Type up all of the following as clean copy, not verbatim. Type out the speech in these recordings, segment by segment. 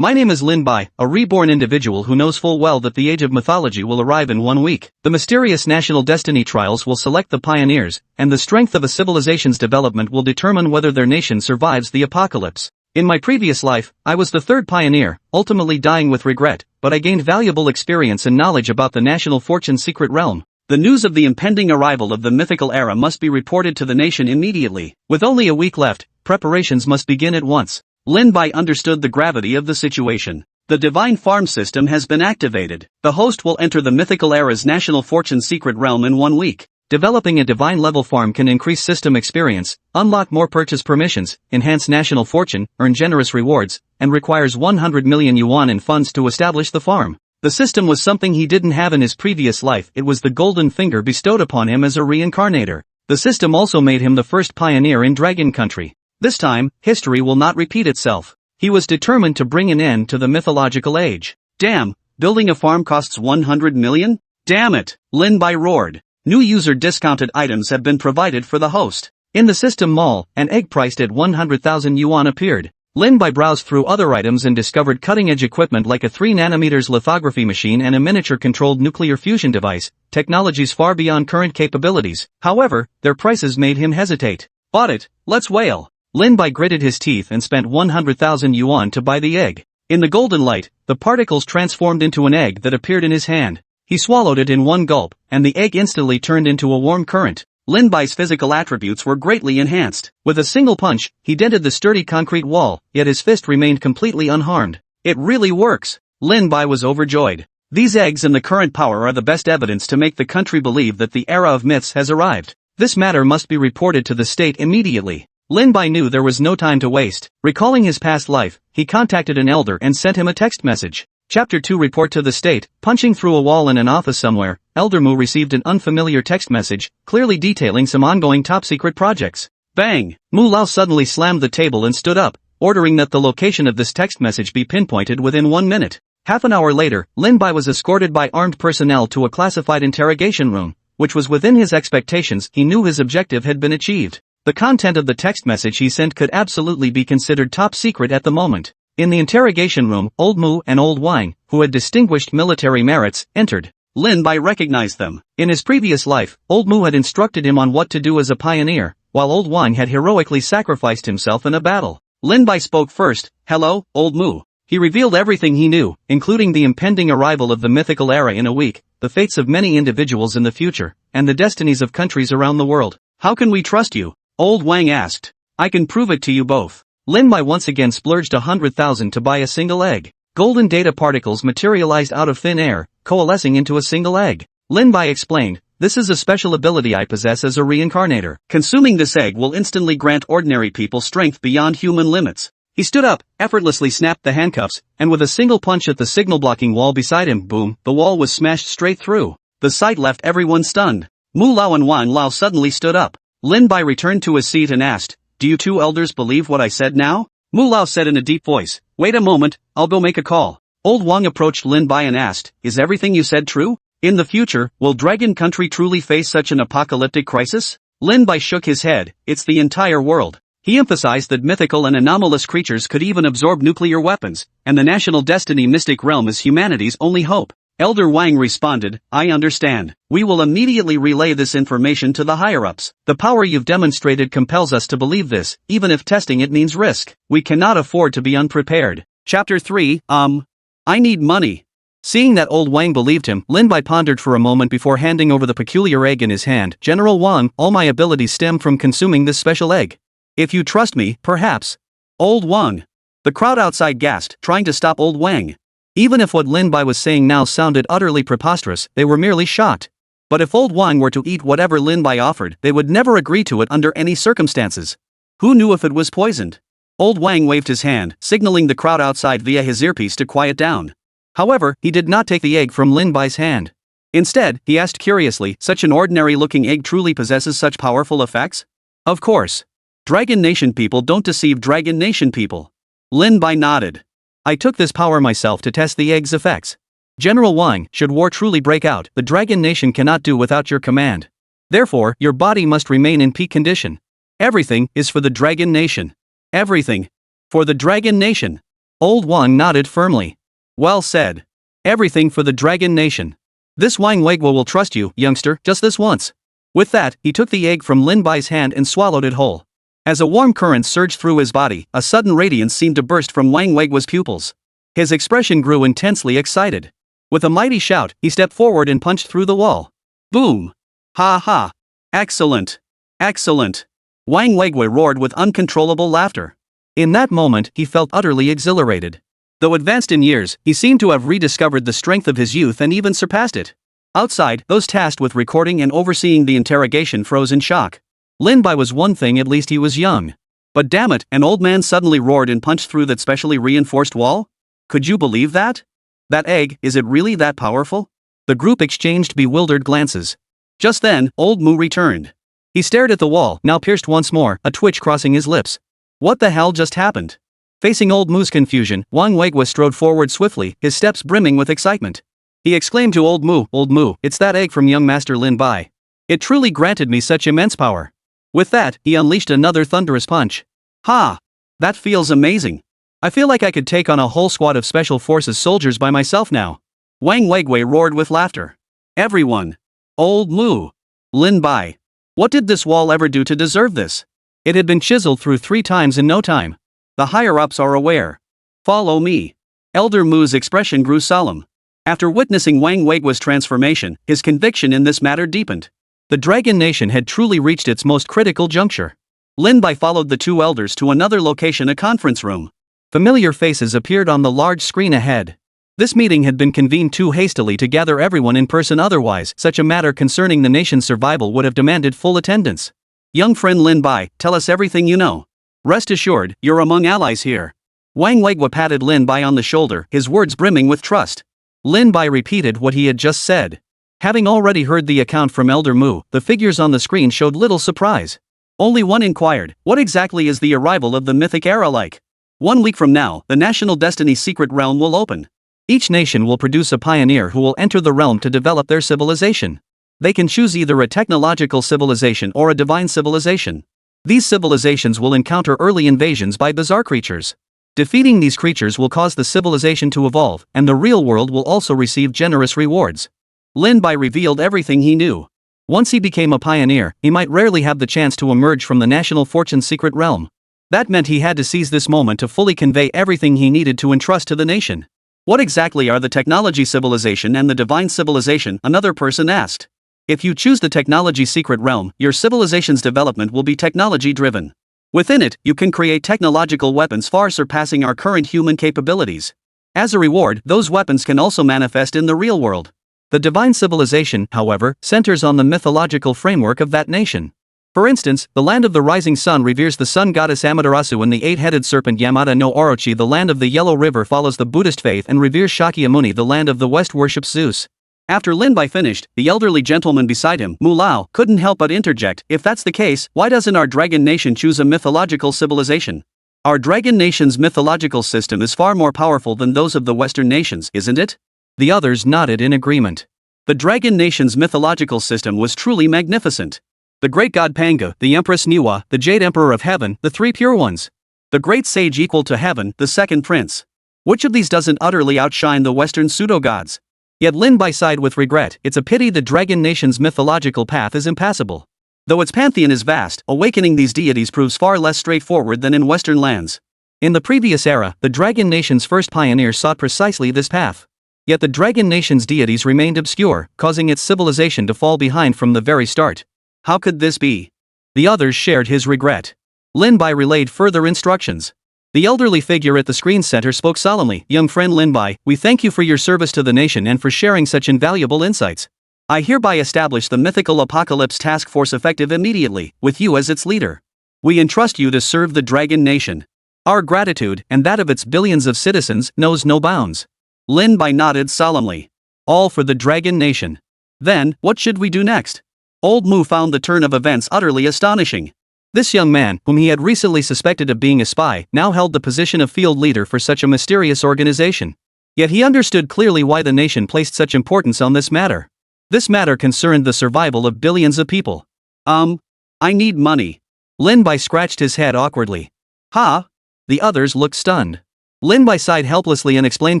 My name is Lin Bai, a reborn individual who knows full well that the age of mythology will arrive in 1 week. The mysterious national destiny trials will select the pioneers, and the strength of a civilization's development will determine whether their nation survives the apocalypse. In my previous life, I was the third pioneer, ultimately dying with regret, but I gained valuable experience and knowledge about the national fortune secret realm. The news of the impending arrival of the mythical era must be reported to the nation immediately. With only a week left, preparations must begin at once. Lin Bai understood the gravity of the situation. The divine farm system has been activated. The host will enter the mythical era's national fortune secret realm in 1 week. Developing a divine level farm can increase system experience, unlock more purchase permissions, enhance national fortune, earn generous rewards, and requires 100 million yuan in funds to establish the farm. The system was something he didn't have in his previous life. It was the golden finger bestowed upon him as a reincarnator. The system also made him the first pioneer in Dragon Country. This time, history will not repeat itself. He was determined to bring an end to the mythological age. Damn, building a farm costs 100 million? Damn it, Lin Bai roared. New user discounted items have been provided for the host. In the system mall, an egg priced at 100,000 yuan appeared. Lin Bai browsed through other items and discovered cutting-edge equipment like a 3nm lithography machine and a miniature-controlled nuclear fusion device, technologies far beyond current capabilities. However, their prices made him hesitate. Bought it, let's wail. Lin Bai gritted his teeth and spent 100,000 yuan to buy the egg. In the golden light, the particles transformed into an egg that appeared in his hand. He swallowed it in one gulp, and the egg instantly turned into a warm current. Lin Bai's physical attributes were greatly enhanced. With a single punch, he dented the sturdy concrete wall, yet his fist remained completely unharmed. It really works. Lin Bai was overjoyed. These eggs and the current power are the best evidence to make the country believe that the era of myths has arrived. This matter must be reported to the state immediately. Lin Bai knew there was no time to waste. Recalling his past life, he contacted an elder and sent him a text message. Chapter 2 Report to the state. Punching through a wall in an office somewhere, Elder Mu received an unfamiliar text message, clearly detailing some ongoing top-secret projects. Bang! Mu Lao suddenly slammed the table and stood up, ordering that the location of this text message be pinpointed within 1 minute. Half an hour later, Lin Bai was escorted by armed personnel to a classified interrogation room, which was within his expectations. He knew his objective had been achieved. The content of the text message he sent could absolutely be considered top secret at the moment. In the interrogation room, Old Mu and Old Wang, who had distinguished military merits, entered. Lin Bai recognized them. In his previous life, Old Mu had instructed him on what to do as a pioneer, while Old Wang had heroically sacrificed himself in a battle. Lin Bai spoke first. Hello, Old Mu. He revealed everything he knew, including the impending arrival of the mythical era in a week, the fates of many individuals in the future, and the destinies of countries around the world. How can we trust you? Old Wang asked. I can prove it to you both. Lin Bai once again splurged 100,000 to buy a single egg. Golden data particles materialized out of thin air, coalescing into a single egg. Lin Bai explained, this is a special ability I possess as a reincarnator. Consuming this egg will instantly grant ordinary people strength beyond human limits. He stood up, effortlessly snapped the handcuffs, and with a single punch at the signal-blocking wall beside him, boom, the wall was smashed straight through. The sight left everyone stunned. Mu Lao and Wang Lao suddenly stood up. Lin Bai returned to his seat and asked, do you two elders believe what I said now? Mu Lao said in a deep voice, wait a moment, I'll go make a call. Old Wang approached Lin Bai and asked, is everything you said true? In the future, will Dragon Country truly face such an apocalyptic crisis? Lin Bai shook his head, it's the entire world. He emphasized that mythical and anomalous creatures could even absorb nuclear weapons, and the national destiny mystic realm is humanity's only hope. Elder Wang responded, I understand. We will immediately relay this information to the higher-ups. The power you've demonstrated compels us to believe this, even if testing it means risk. We cannot afford to be unprepared. Chapter 3, I need money. Seeing that Old Wang believed him, Lin Bai pondered for a moment before handing over the peculiar egg in his hand. General Wang, all my abilities stem from consuming this special egg. If you trust me, perhaps. Old Wang. The crowd outside gasped, trying to stop Old Wang. Even if what Lin Bai was saying now sounded utterly preposterous, they were merely shocked. But if Old Wang were to eat whatever Lin Bai offered, they would never agree to it under any circumstances. Who knew if it was poisoned? Old Wang waved his hand, signaling the crowd outside via his earpiece to quiet down. However, he did not take the egg from Lin Bai's hand. Instead, he asked curiously, such an ordinary-looking egg truly possesses such powerful effects? Of course. Dragon Nation people don't deceive Dragon Nation people. Lin Bai nodded. I took this power myself to test the egg's effects. General Wang, should war truly break out, the Dragon Nation cannot do without your command. Therefore, your body must remain in peak condition. Everything is for the Dragon Nation. Everything. For the Dragon Nation. Old Wang nodded firmly. Well said. Everything for the Dragon Nation. This Wang Weiguo will trust you, youngster, just this once. With that, he took the egg from Lin Bai's hand and swallowed it whole. As a warm current surged through his body, a sudden radiance seemed to burst from Wang Weiguo's pupils. His expression grew intensely excited. With a mighty shout, he stepped forward and punched through the wall. Boom! Ha ha! Excellent! Excellent! Wang Weiguo roared with uncontrollable laughter. In that moment, he felt utterly exhilarated. Though advanced in years, he seemed to have rediscovered the strength of his youth and even surpassed it. Outside, those tasked with recording and overseeing the interrogation froze in shock. Lin Bai was one thing, at least he was young. But damn it, an old man suddenly roared and punched through that specially reinforced wall? Could you believe that? That egg, is it really that powerful? The group exchanged bewildered glances. Just then, old Mu returned. He stared at the wall, now pierced once more, a twitch crossing his lips. What the hell just happened? Facing old Mu's confusion, Wang Weiguo strode forward swiftly, his steps brimming with excitement. He exclaimed to Old Mu, it's that egg from young Master Lin Bai. It truly granted me such immense power. With that, he unleashed another thunderous punch. Ha! That feels amazing. I feel like I could take on a whole squad of Special Forces soldiers by myself now. Wang Weiguo roared with laughter. Everyone. Old Mu. Lin Bai. What did this wall ever do to deserve this? It had been chiseled through 3 times in no time. The higher-ups are aware. Follow me. Elder Mu's expression grew solemn. After witnessing Wang Weiguo's transformation, his conviction in this matter deepened. The Dragon Nation had truly reached its most critical juncture. Lin Bai followed the 2 elders to another location, a conference room. Familiar faces appeared on the large screen ahead. This meeting had been convened too hastily to gather everyone in person, otherwise, such a matter concerning the nation's survival would have demanded full attendance. Young friend Lin Bai, tell us everything you know. Rest assured, you're among allies here. Wang Weiguo patted Lin Bai on the shoulder, his words brimming with trust. Lin Bai repeated what he had just said. Having already heard the account from Elder Mu, the figures on the screen showed little surprise. Only one inquired, what exactly is the arrival of the Mythic Era like? 1 week from now, the National Destiny Secret Realm will open. Each nation will produce a pioneer who will enter the realm to develop their civilization. They can choose either a technological civilization or a divine civilization. These civilizations will encounter early invasions by bizarre creatures. Defeating these creatures will cause the civilization to evolve, and the real world will also receive generous rewards. Lin Bai revealed everything he knew. Once he became a pioneer, he might rarely have the chance to emerge from the National Fortune Secret Realm. That meant he had to seize this moment to fully convey everything he needed to entrust to the nation. What exactly are the technology civilization and the divine civilization? Another person asked. If you choose the technology secret realm, your civilization's development will be technology-driven. Within it, you can create technological weapons far surpassing our current human capabilities. As a reward, those weapons can also manifest in the real world. The divine civilization, however, centers on the mythological framework of that nation. For instance, the land of the rising sun reveres the sun goddess Amaterasu, and the eight-headed serpent Yamada no Orochi. The land of the yellow river follows the Buddhist faith and reveres Shakyamuni. The land of the west worships Zeus. After Lin Bai finished, the elderly gentleman beside him, Mu Lao, couldn't help but interject, if that's the case, why doesn't our dragon nation choose a mythological civilization? Our dragon nation's mythological system is far more powerful than those of the Western nations, isn't it? The others nodded in agreement. The dragon nation's mythological system was truly magnificent. The great god Panga, the empress Niwa, the jade emperor of heaven, the 3 pure ones. The great sage equal to heaven, the second prince. Which of these doesn't utterly outshine the Western pseudo-gods? Yet Lin Bai sighed with regret. It's a pity the dragon nation's mythological path is impassable. Though its pantheon is vast, awakening these deities proves far less straightforward than in Western lands. In the previous era, the dragon nation's first pioneer sought precisely this path. Yet the dragon nation's deities remained obscure, causing its civilization to fall behind from the very start. How could this be? The others shared his regret. Lin Bai relayed further instructions. The elderly figure at the screen center spoke solemnly. Young friend Lin Bai, we thank you for your service to the nation and for sharing such invaluable insights. I hereby establish the Mythical Apocalypse Task Force effective immediately, with you as its leader. We entrust you to serve the dragon nation. Our gratitude, and that of its billions of citizens, knows no bounds. Lin Bai nodded solemnly. All for the dragon nation. Then, what should we do next? Old Mu found the turn of events utterly astonishing. This young man, whom he had recently suspected of being a spy, now held the position of field leader for such a mysterious organization. Yet he understood clearly why the nation placed such importance on this matter. This matter concerned the survival of billions of people. I need money. Lin Bai scratched his head awkwardly. Ha? The others looked stunned. Lin Bai sighed helplessly and explained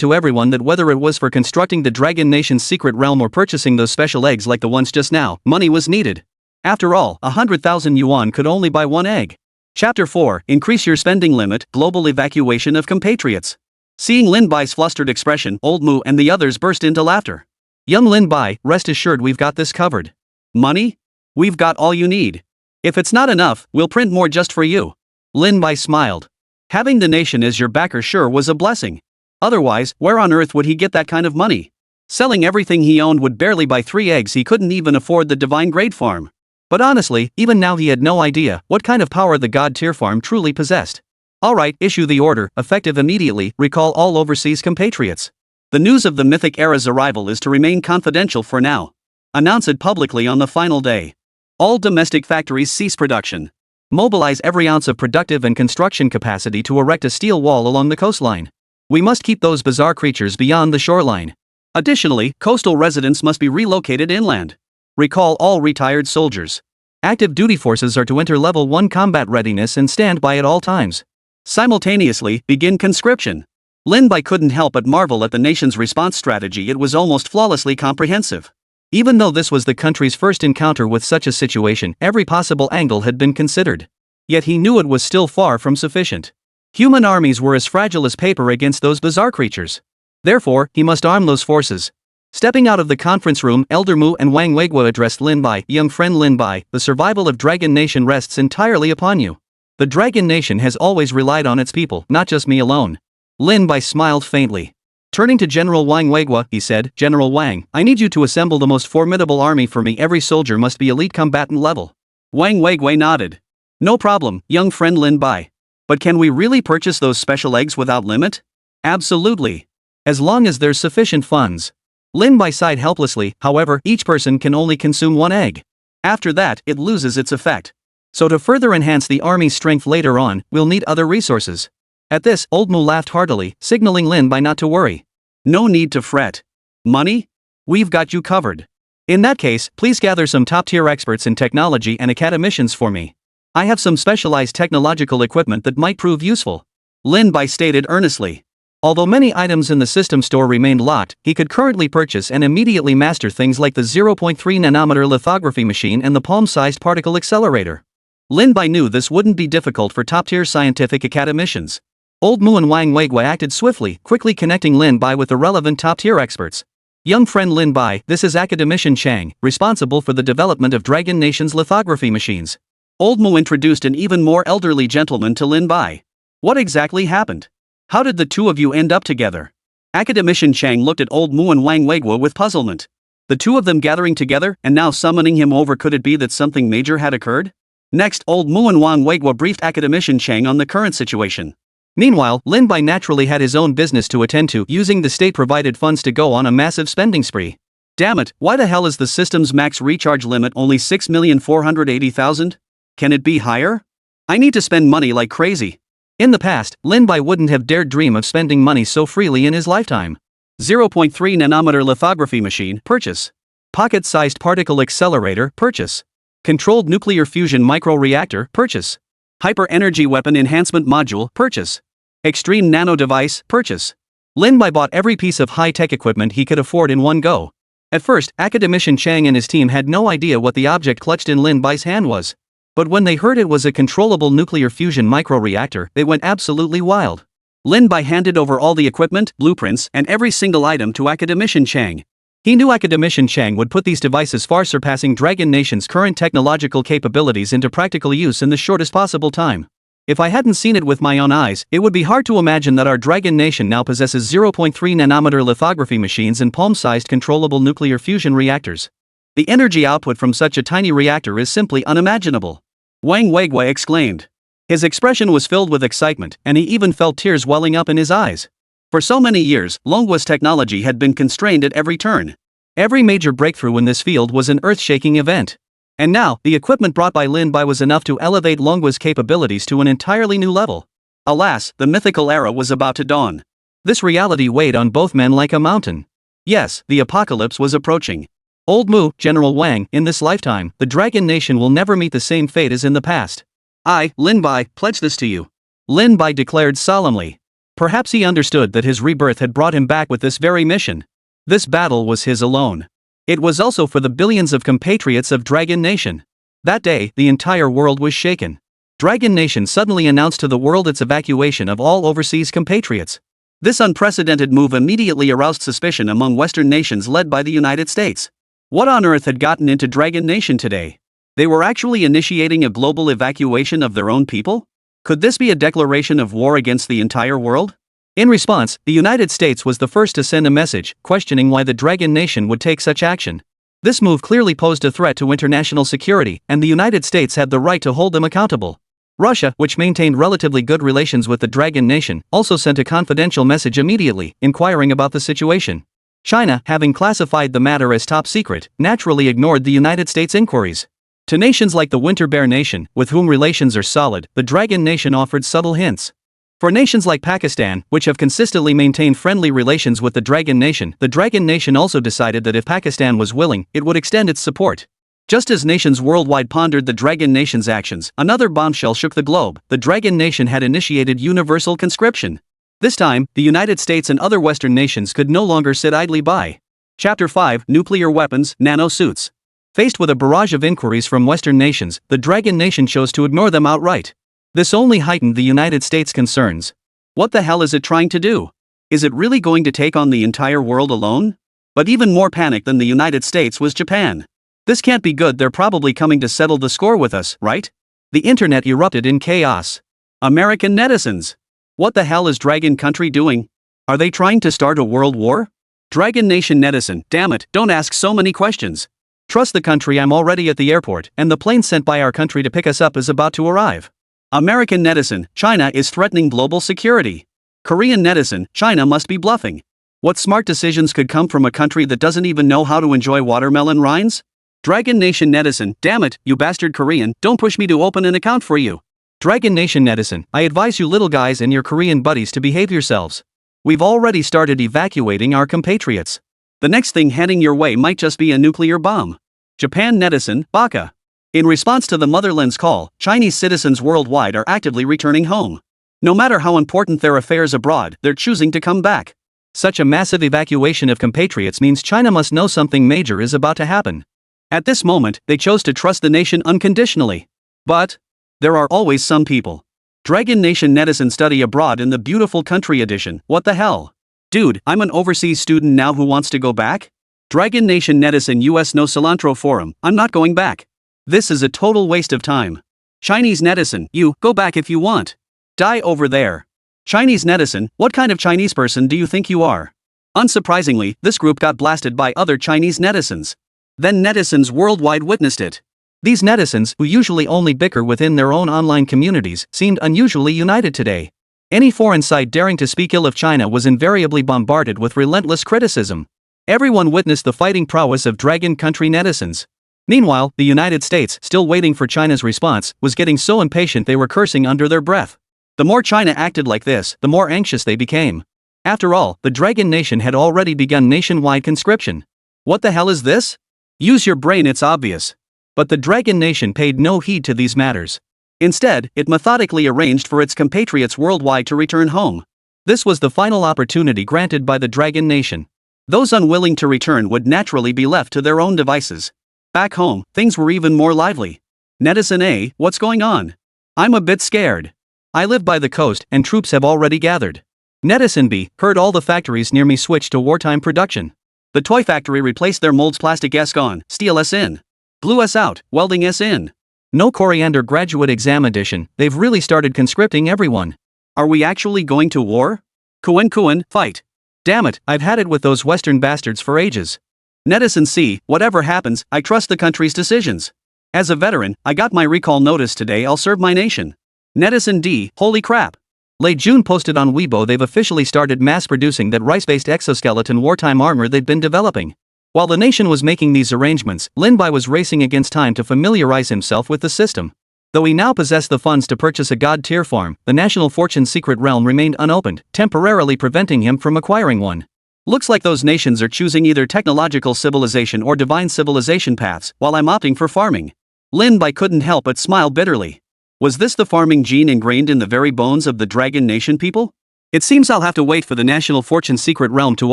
to everyone that whether it was for constructing the Dragon Nation's secret realm or purchasing those special eggs like the ones just now, money was needed. After all, 100,000 yuan could only buy one egg. Chapter 4, Increase Your Spending Limit, Global Evacuation of Compatriots. Seeing Lin Bai's flustered expression, Old Mu and the others burst into laughter. Young Lin Bai, rest assured we've got this covered. Money? We've got all you need. If it's not enough, we'll print more just for you. Lin Bai smiled. Having the nation as your backer sure was a blessing. Otherwise, where on earth would he get that kind of money? Selling everything he owned would barely buy 3 eggs. He couldn't even afford the divine grade farm. But honestly, even now he had no idea what kind of power the god tier farm truly possessed. Alright, issue the order, effective immediately, recall all overseas compatriots. The news of the Mythic Era's arrival is to remain confidential for now. Announce it publicly on the final day. All domestic factories cease production. Mobilize every ounce of productive and construction capacity to erect a steel wall along the coastline. We must keep those bizarre creatures beyond the shoreline. Additionally, coastal residents must be relocated inland. Recall all retired soldiers. Active duty forces are to enter level 1 combat readiness and stand by at all times. Simultaneously, begin conscription. Lin Bai couldn't help but marvel at the nation's response strategy. It was almost flawlessly comprehensive. Even though this was the country's first encounter with such a situation, every possible angle had been considered. Yet he knew it was still far from sufficient. Human armies were as fragile as paper against those bizarre creatures. Therefore, he must arm those forces. Stepping out of the conference room, Elder Mu and Wang Weiguo addressed Lin Bai. Young friend Lin Bai, the survival of Dragon Nation rests entirely upon you. The Dragon Nation has always relied on its people, not just me alone. Lin Bai smiled faintly. Turning to General Wang Weiguo, he said, General Wang, I need you to assemble the most formidable army for me. Every soldier must be elite combatant level. Wang Weiguo nodded. No problem, young friend Lin Bai. But can we really purchase those special eggs without limit? Absolutely. As long as there's sufficient funds. Lin Bai sighed helplessly. However, each person can only consume 1 egg. After that, it loses its effect. So to further enhance the army's strength later on, we'll need other resources. At this, Old Mu laughed heartily, signaling Lin Bai not to worry. No need to fret. Money? We've got you covered. In that case, please gather some top-tier experts in technology and academicians for me. I have some specialized technological equipment that might prove useful. Lin Bai stated earnestly. Although many items in the system store remained locked, he could currently purchase and immediately master things like the 0.3 nanometer lithography machine and the palm-sized particle accelerator. Lin Bai knew this wouldn't be difficult for top-tier scientific academicians. Old Mu and Wang Weiguo acted swiftly, quickly connecting Lin Bai with the relevant top-tier experts. Young friend Lin Bai, this is Academician Chang, responsible for the development of Dragon Nation's lithography machines. Old Mu introduced an even more elderly gentleman to Lin Bai. What exactly happened? How did the two of you end up together? Academician Chang looked at Old Mu and Wang Weiguo with puzzlement. The two of them gathering together and now summoning him over. Could it be that something major had occurred? Next, Old Mu and Wang Weiguo briefed Academician Chang on the current situation. Meanwhile, Lin Bai naturally had his own business to attend to, using the state-provided funds to go on a massive spending spree. Damn it, why the hell is the system's max recharge limit only 6,480,000? Can it be higher? I need to spend money like crazy. In the past, Lin Bai wouldn't have dared dream of spending money so freely in his lifetime. 0.3 nanometer lithography machine, purchase. Pocket-sized particle accelerator, purchase. Controlled nuclear fusion microreactor, purchase. Hyper-energy weapon enhancement module, purchase. Extreme nano device, purchase. Lin Bai bought every piece of high-tech equipment he could afford in one go. At first, Academician Chang and his team had no idea what the object clutched in Lin Bai's hand was. But when they heard it was a controllable nuclear fusion microreactor, they went absolutely wild. Lin Bai handed over all the equipment, blueprints, and every single item to Academician Chang. He knew Academician Chang would put these devices far surpassing Dragon Nation's current technological capabilities into practical use in the shortest possible time. If I hadn't seen it with my own eyes, it would be hard to imagine that our Dragon Nation now possesses 0.3 nanometer lithography machines and palm-sized controllable nuclear fusion reactors. The energy output from such a tiny reactor is simply unimaginable. Wang Weiguo exclaimed. His expression was filled with excitement, and he even felt tears welling up in his eyes. For so many years, Longgua's technology had been constrained at every turn. Every major breakthrough in this field was an earth-shaking event. And now, the equipment brought by Lin Bai was enough to elevate Longgua's capabilities to an entirely new level. Alas, the mythical era was about to dawn. This reality weighed on both men like a mountain. Yes, the apocalypse was approaching. Old Mu, General Wang, in this lifetime, the Dragon Nation will never meet the same fate as in the past. I, Lin Bai, pledge this to you. Lin Bai declared solemnly. Perhaps he understood that his rebirth had brought him back with this very mission. This battle was his alone. It was also for the billions of compatriots of Dragon Nation. That day, the entire world was shaken. Dragon Nation suddenly announced to the world its evacuation of all overseas compatriots. This unprecedented move immediately aroused suspicion among Western nations led by the United States. What on earth had gotten into Dragon Nation today? They were actually initiating a global evacuation of their own people? Could this be a declaration of war against the entire world? In response, the United States was the first to send a message, questioning why the Dragon Nation would take such action. This move clearly posed a threat to international security, and the United States had the right to hold them accountable. Russia, which maintained relatively good relations with the Dragon Nation, also sent a confidential message immediately, inquiring about the situation. China, having classified the matter as top secret, naturally ignored the United States inquiries. To nations like the Winter Bear Nation, with whom relations are solid, the Dragon Nation offered subtle hints. For nations like Pakistan, which have consistently maintained friendly relations with the Dragon Nation also decided that if Pakistan was willing, it would extend its support. Just as nations worldwide pondered the Dragon Nation's actions, another bombshell shook the globe. The Dragon Nation had initiated universal conscription. This time, the United States and other Western nations could no longer sit idly by. Chapter 5: Nuclear Weapons, Nano Suits. Faced with a barrage of inquiries from Western nations, the Dragon Nation chose to ignore them outright. This only heightened the United States' concerns. What the hell is it trying to do? Is it really going to take on the entire world alone? But even more panicked than the United States was Japan. This can't be good, they're probably coming to settle the score with us, right? The internet erupted in chaos. American netizens. What the hell is Dragon Country doing? Are they trying to start a world war? Dragon Nation netizen, damn it, don't ask so many questions. Trust the country, I'm already at the airport, and the plane sent by our country to pick us up is about to arrive. American netizen, China is threatening global security. Korean netizen, China must be bluffing. What smart decisions could come from a country that doesn't even know how to enjoy watermelon rinds? Dragon Nation netizen, damn it, you bastard Korean, don't push me to open an account for you. Dragon Nation netizen, I advise you little guys and your Korean buddies to behave yourselves. We've already started evacuating our compatriots. The next thing heading your way might just be a nuclear bomb. Japan netizen, baka. In response to the motherland's call, Chinese citizens worldwide are actively returning home. No matter how important their affairs abroad, they're choosing to come back. Such a massive evacuation of compatriots means China must know something major is about to happen. At this moment, they chose to trust the nation unconditionally. But there are always some people. Dragon Nation netizen study abroad in the beautiful country edition, what the hell? Dude, I'm an overseas student now who wants to go back? Dragon Nation netizen US no cilantro forum, I'm not going back. This is a total waste of time. Chinese netizen, you, go back if you want. Die over there. Chinese netizen, what kind of Chinese person do you think you are? Unsurprisingly, this group got blasted by other Chinese netizens. Then netizens worldwide witnessed it. These netizens, who usually only bicker within their own online communities, seemed unusually united today. Any foreign site daring to speak ill of China was invariably bombarded with relentless criticism. Everyone witnessed the fighting prowess of Dragon Country netizens. Meanwhile, the United States, still waiting for China's response, was getting so impatient they were cursing under their breath. The more China acted like this, the more anxious they became. After all, the Dragon Nation had already begun nationwide conscription. What the hell is this? Use your brain, it's obvious. But the Dragon Nation paid no heed to these matters. Instead, it methodically arranged for its compatriots worldwide to return home. This was the final opportunity granted by the Dragon Nation. Those unwilling to return would naturally be left to their own devices. Back home, things were even more lively. Netizen A, what's going on? I'm a bit scared. I live by the coast, and troops have already gathered. Netizen B, heard all the factories near me switch to wartime production. The toy factory replaced their molds, plastic S gone, steel S in. Glue S out, welding S in. No coriander graduate exam edition, they've really started conscripting everyone. Are we actually going to war? Kuan, fight. Damn it, I've had it with those Western bastards for ages. Netizen C, whatever happens, I trust the country's decisions. As a veteran, I got my recall notice today, I'll serve my nation. Netizen D, holy crap. Late June posted on Weibo they've officially started mass producing that rice-based exoskeleton wartime armor they'd been developing. While the nation was making these arrangements, Lin Bai was racing against time to familiarize himself with the system. Though he now possessed the funds to purchase a god-tier farm, the National Fortune secret realm remained unopened, temporarily preventing him from acquiring one. Looks like those nations are choosing either technological civilization or divine civilization paths, while I'm opting for farming. Lin Bai couldn't help but smile bitterly. Was this the farming gene ingrained in the very bones of the Dragon Nation people? It seems I'll have to wait for the National Fortune Secret Realm to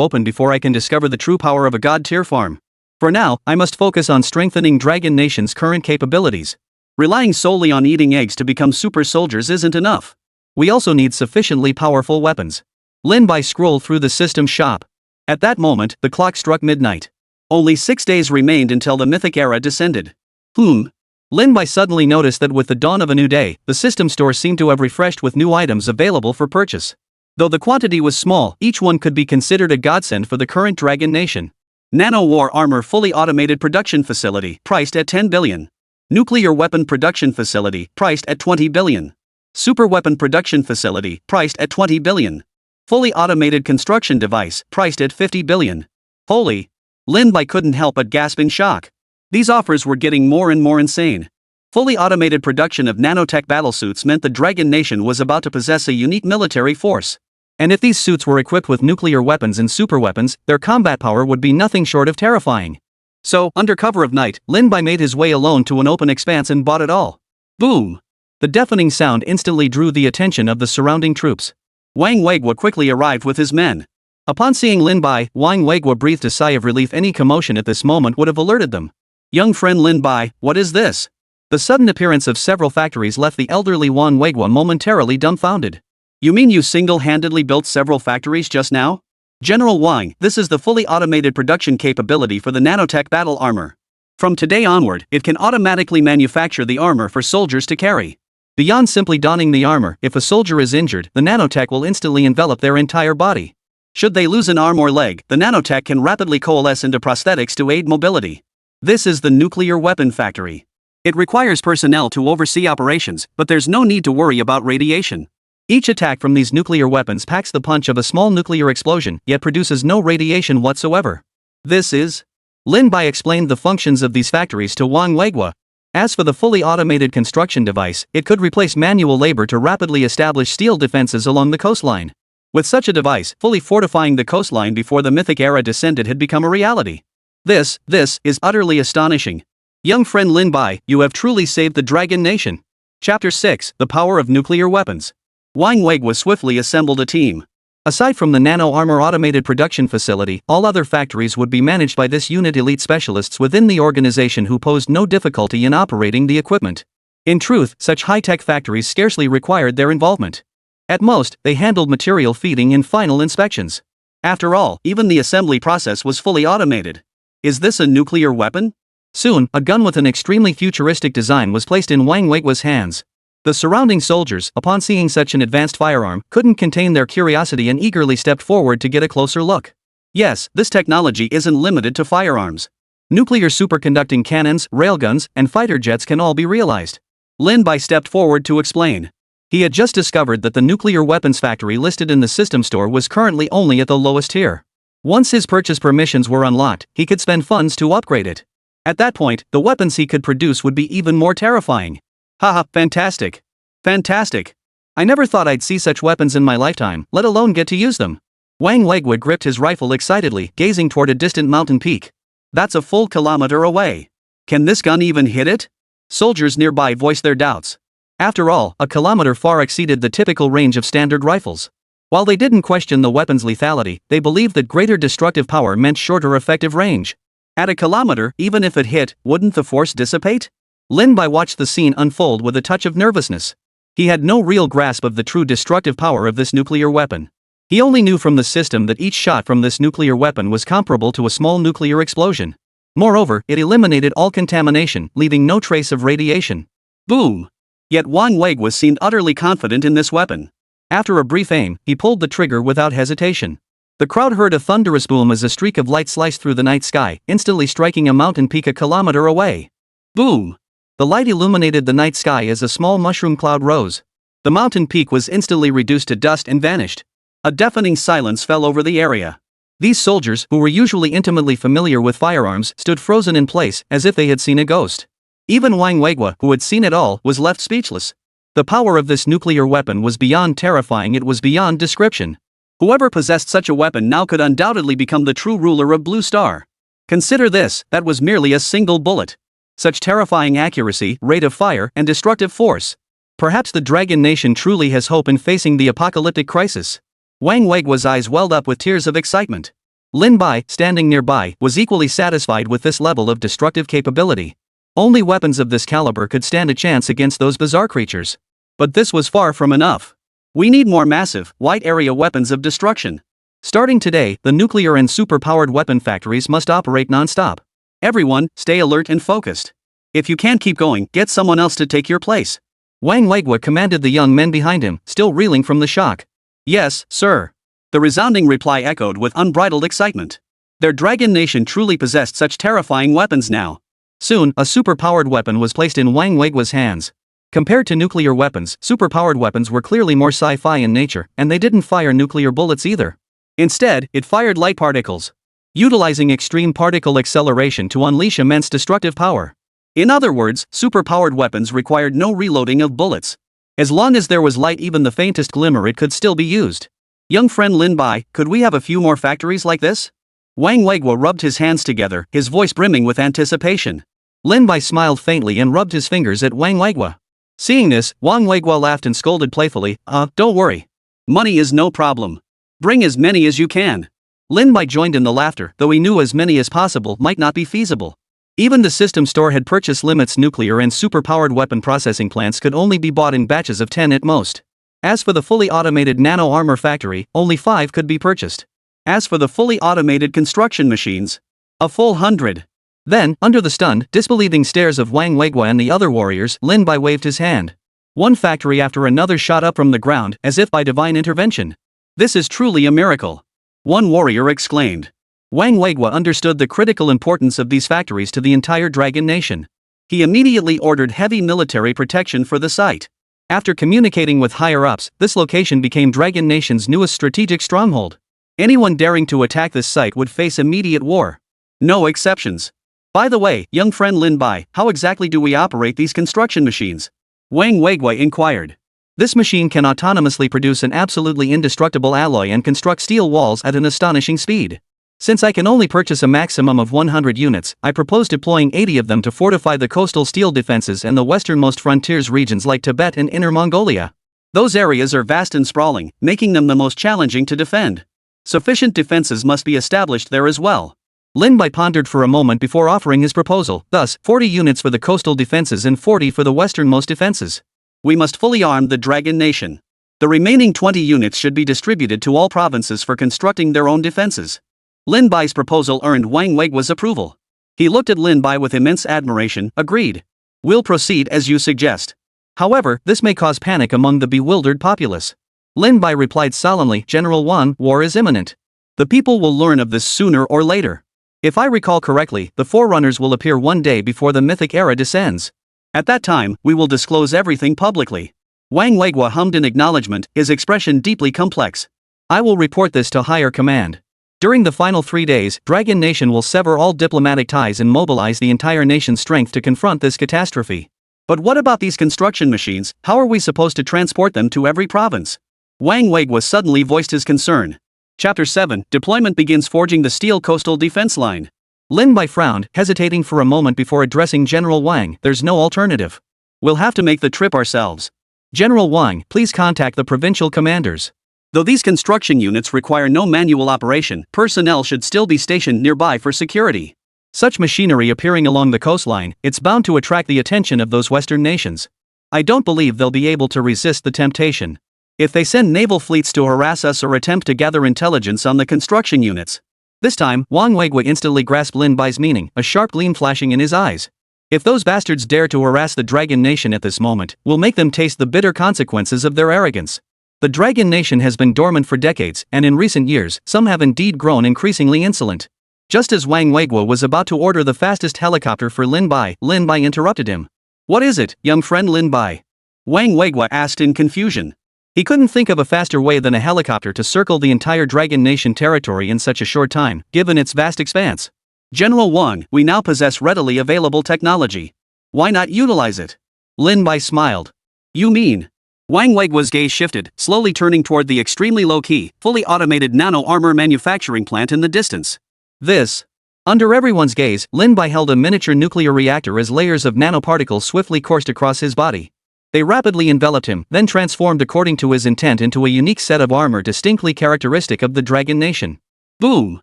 open before I can discover the true power of a god-tier farm. For now, I must focus on strengthening Dragon Nation's current capabilities. Relying solely on eating eggs to become super soldiers isn't enough. We also need sufficiently powerful weapons. Lin Bai scrolled through the system shop. At that moment, the clock struck midnight. Only 6 days remained until the Mythic Era descended. Lin Bai suddenly noticed that with the dawn of a new day, the system store seemed to have refreshed with new items available for purchase. Though the quantity was small, each one could be considered a godsend for the current Dragon Nation. Nano-War Armor Fully Automated Production Facility, priced at 10 billion. Nuclear Weapon Production Facility, priced at 20 billion. Super Weapon Production Facility, priced at 20 billion. Fully Automated Construction Device, priced at 50 billion. Holy! Lin Bai couldn't help but gasp in shock. These offers were getting more and more insane. Fully automated production of nanotech battlesuits meant the Dragon Nation was about to possess a unique military force. And if these suits were equipped with nuclear weapons and superweapons, their combat power would be nothing short of terrifying. So, under cover of night, Lin Bai made his way alone to an open expanse and bought it all. Boom! The deafening sound instantly drew the attention of the surrounding troops. Wang Weiguo quickly arrived with his men. Upon seeing Lin Bai, Wang Weiguo breathed a sigh of relief. Any commotion at this moment would have alerted them. Young friend Lin Bai, what is this? The sudden appearance of several factories left the elderly Wang Weiguo momentarily dumbfounded. You mean you single-handedly built several factories just now? General Wang, this is the fully automated production capability for the nanotech battle armor. From today onward, it can automatically manufacture the armor for soldiers to carry. Beyond simply donning the armor, if a soldier is injured, the nanotech will instantly envelop their entire body. Should they lose an arm or leg, the nanotech can rapidly coalesce into prosthetics to aid mobility. This is the nuclear weapon factory. It requires personnel to oversee operations, but there's no need to worry about radiation. Each attack from these nuclear weapons packs the punch of a small nuclear explosion, yet produces no radiation whatsoever. This is... Lin Bai explained the functions of these factories to Wang Weiguo. As for the fully automated construction device, it could replace manual labor to rapidly establish steel defenses along the coastline. With such a device, fully fortifying the coastline before the Mythic Era descended had become a reality. This is utterly astonishing. Young friend Lin Bai, you have truly saved the Dragon Nation. Chapter 6, The Power of Nuclear Weapons. Wang Weiguo swiftly assembled a team. Aside from the nano-armor automated production facility, all other factories would be managed by this unit elite specialists within the organization who posed no difficulty in operating the equipment. In truth, such high-tech factories scarcely required their involvement. At most, they handled material feeding and final inspections. After all, even the assembly process was fully automated. Is this a nuclear weapon? Soon, a gun with an extremely futuristic design was placed in Wang Weiguo's hands. The surrounding soldiers, upon seeing such an advanced firearm, couldn't contain their curiosity and eagerly stepped forward to get a closer look. Yes, this technology isn't limited to firearms. Nuclear superconducting cannons, railguns, and fighter jets can all be realized. Lin Bai stepped forward to explain. He had just discovered that the nuclear weapons factory listed in the system store was currently only at the lowest tier. Once his purchase permissions were unlocked, he could spend funds to upgrade it. At that point, the weapons he could produce would be even more terrifying. Haha, fantastic. Fantastic. I never thought I'd see such weapons in my lifetime, let alone get to use them. Wang Weiguo gripped his rifle excitedly, gazing toward a distant mountain peak. That's a full kilometer away. Can this gun even hit it? Soldiers nearby voiced their doubts. After all, a kilometer far exceeded the typical range of standard rifles. While they didn't question the weapon's lethality, they believed that greater destructive power meant shorter effective range. At a kilometer, even if it hit, wouldn't the force dissipate? Lin Bai watched the scene unfold with a touch of nervousness. He had no real grasp of the true destructive power of this nuclear weapon. He only knew from the system that each shot from this nuclear weapon was comparable to a small nuclear explosion. Moreover, it eliminated all contamination, leaving no trace of radiation. Boom! Yet Wang Weiguo seemed utterly confident in this weapon. After a brief aim, he pulled the trigger without hesitation. The crowd heard a thunderous boom as a streak of light sliced through the night sky, instantly striking a mountain peak a kilometer away. Boom! The light illuminated the night sky as a small mushroom cloud rose. The mountain peak was instantly reduced to dust and vanished. A deafening silence fell over the area. These soldiers, who were usually intimately familiar with firearms, stood frozen in place, as if they had seen a ghost. Even Wang Weiguo, who had seen it all, was left speechless. The power of this nuclear weapon was beyond terrifying, it was beyond description. Whoever possessed such a weapon now could undoubtedly become the true ruler of Blue Star. Consider this, that was merely a single bullet. Such terrifying accuracy, rate of fire, and destructive force. Perhaps the Dragon Nation truly has hope in facing the apocalyptic crisis. Wang Weigua's eyes welled up with tears of excitement. Lin Bai, standing nearby, was equally satisfied with this level of destructive capability. Only weapons of this caliber could stand a chance against those bizarre creatures. But this was far from enough. We need more massive, wide-area weapons of destruction. Starting today, the nuclear and super-powered weapon factories must operate non-stop. Everyone, stay alert and focused. If you can't keep going, get someone else to take your place. Wang Weigua commanded the young men behind him, still reeling from the shock. Yes, sir. The resounding reply echoed with unbridled excitement. Their dragon nation truly possessed such terrifying weapons now. Soon, a super-powered weapon was placed in Wang Weigua's hands. Compared to nuclear weapons, super-powered weapons were clearly more sci-fi in nature, and they didn't fire nuclear bullets either. Instead, it fired light particles, utilizing extreme particle acceleration to unleash immense destructive power. In other words, super-powered weapons required no reloading of bullets. As long as there was light, even the faintest glimmer, it could still be used. Young friend Lin Bai, could we have a few more factories like this? Wang Weigua rubbed his hands together, his voice brimming with anticipation. Lin Bai smiled faintly and rubbed his fingers at Wang Weigua. Seeing this, Wang Weigua laughed and scolded playfully, don't worry. Money is no problem. Bring as many as you can. Lin Bai joined in the laughter, though he knew as many as possible might not be feasible. Even the system store had purchase limits. Nuclear and super-powered weapon processing plants could only be bought in batches of 10 at most. As for the fully automated nano armor factory, only 5 could be purchased. As for the fully automated construction machines, a full 100. Then, under the stunned, disbelieving stares of Wang Weigua and the other warriors, Lin Bai waved his hand. One factory after another shot up from the ground, as if by divine intervention. This is truly a miracle. One warrior exclaimed. Wang Weigua understood the critical importance of these factories to the entire dragon nation. He immediately ordered heavy military protection for the site. After communicating with higher-ups, this location became Dragon Nation's newest strategic stronghold. Anyone daring to attack this site would face immediate war. No exceptions. By the way, young friend Lin Bai, how exactly do we operate these construction machines? Wang Weigua inquired. This machine can autonomously produce an absolutely indestructible alloy and construct steel walls at an astonishing speed. Since I can only purchase a maximum of 100 units, I propose deploying 80 of them to fortify the coastal steel defenses and the westernmost frontiers regions like Tibet and Inner Mongolia. Those areas are vast and sprawling, making them the most challenging to defend. Sufficient defenses must be established there as well. Lin Bai pondered for a moment before offering his proposal, thus, 40 units for the coastal defenses and 40 for the westernmost defenses. We must fully arm the Dragon Nation. The remaining 20 units should be distributed to all provinces for constructing their own defenses. Lin Bai's proposal earned Wang Weigua's approval. He looked at Lin Bai with immense admiration, agreed. We'll proceed as you suggest. However, this may cause panic among the bewildered populace. Lin Bai replied solemnly, General Wan, war is imminent. The people will learn of this sooner or later. If I recall correctly, the Forerunners will appear one day before the Mythic Era descends. At that time, we will disclose everything publicly. Wang Weigua hummed in acknowledgement, his expression deeply complex. I will report this to higher command. During the final 3 days, Dragon Nation will sever all diplomatic ties and mobilize the entire nation's strength to confront this catastrophe. But what about these construction machines? How are we supposed to transport them to every province? Wang Weigua suddenly voiced his concern. Chapter 7, Deployment begins forging the steel coastal defense line. Lin Bai frowned, hesitating for a moment before addressing General Wang. There's no alternative. We'll have to make the trip ourselves. General Wang, please contact the provincial commanders. Though these construction units require no manual operation, personnel should still be stationed nearby for security. Such machinery appearing along the coastline, it's bound to attract the attention of those Western nations. I don't believe they'll be able to resist the temptation. If they send naval fleets to harass us or attempt to gather intelligence on the construction units. This time, Wang Weigua instantly grasped Lin Bai's meaning, a sharp gleam flashing in his eyes. If those bastards dare to harass the Dragon Nation at this moment, we'll make them taste the bitter consequences of their arrogance. The Dragon Nation has been dormant for decades, and in recent years, some have indeed grown increasingly insolent. Just as Wang Weigua was about to order the fastest helicopter for Lin Bai interrupted him. What is it, young friend Lin Bai? Wang Weigua asked in confusion. He couldn't think of a faster way than a helicopter to circle the entire Dragon Nation territory in such a short time, given its vast expanse. General Wang, we now possess readily available technology. Why not utilize it? Lin Bai smiled. You mean? Wang Weigua's gaze shifted, slowly turning toward the extremely low-key, fully automated nano-armor manufacturing plant in the distance. This. Under everyone's gaze, Lin Bai held a miniature nuclear reactor as layers of nanoparticles swiftly coursed across his body. They rapidly enveloped him, then transformed according to his intent into a unique set of armor distinctly characteristic of the Dragon Nation. Boom!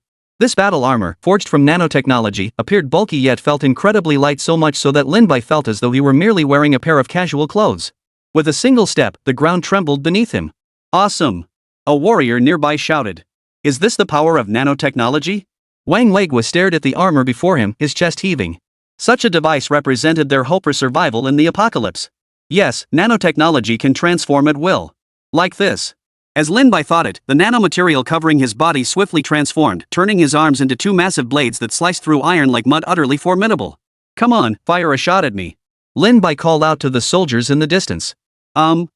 This battle armor, forged from nanotechnology, appeared bulky yet felt incredibly light, so much so that Lin Bai felt as though he were merely wearing a pair of casual clothes. With a single step, the ground trembled beneath him. Awesome! A warrior nearby shouted. Is this the power of nanotechnology? Wang Weigua stared at the armor before him, his chest heaving. Such a device represented their hope for survival in the apocalypse. Yes, nanotechnology can transform at will. Like this. As Lin Bai thought it, the nanomaterial covering his body swiftly transformed, turning his arms into two massive blades that sliced through iron like mud, utterly formidable. Come on, fire a shot at me. Lin Bai called out to the soldiers in the distance. The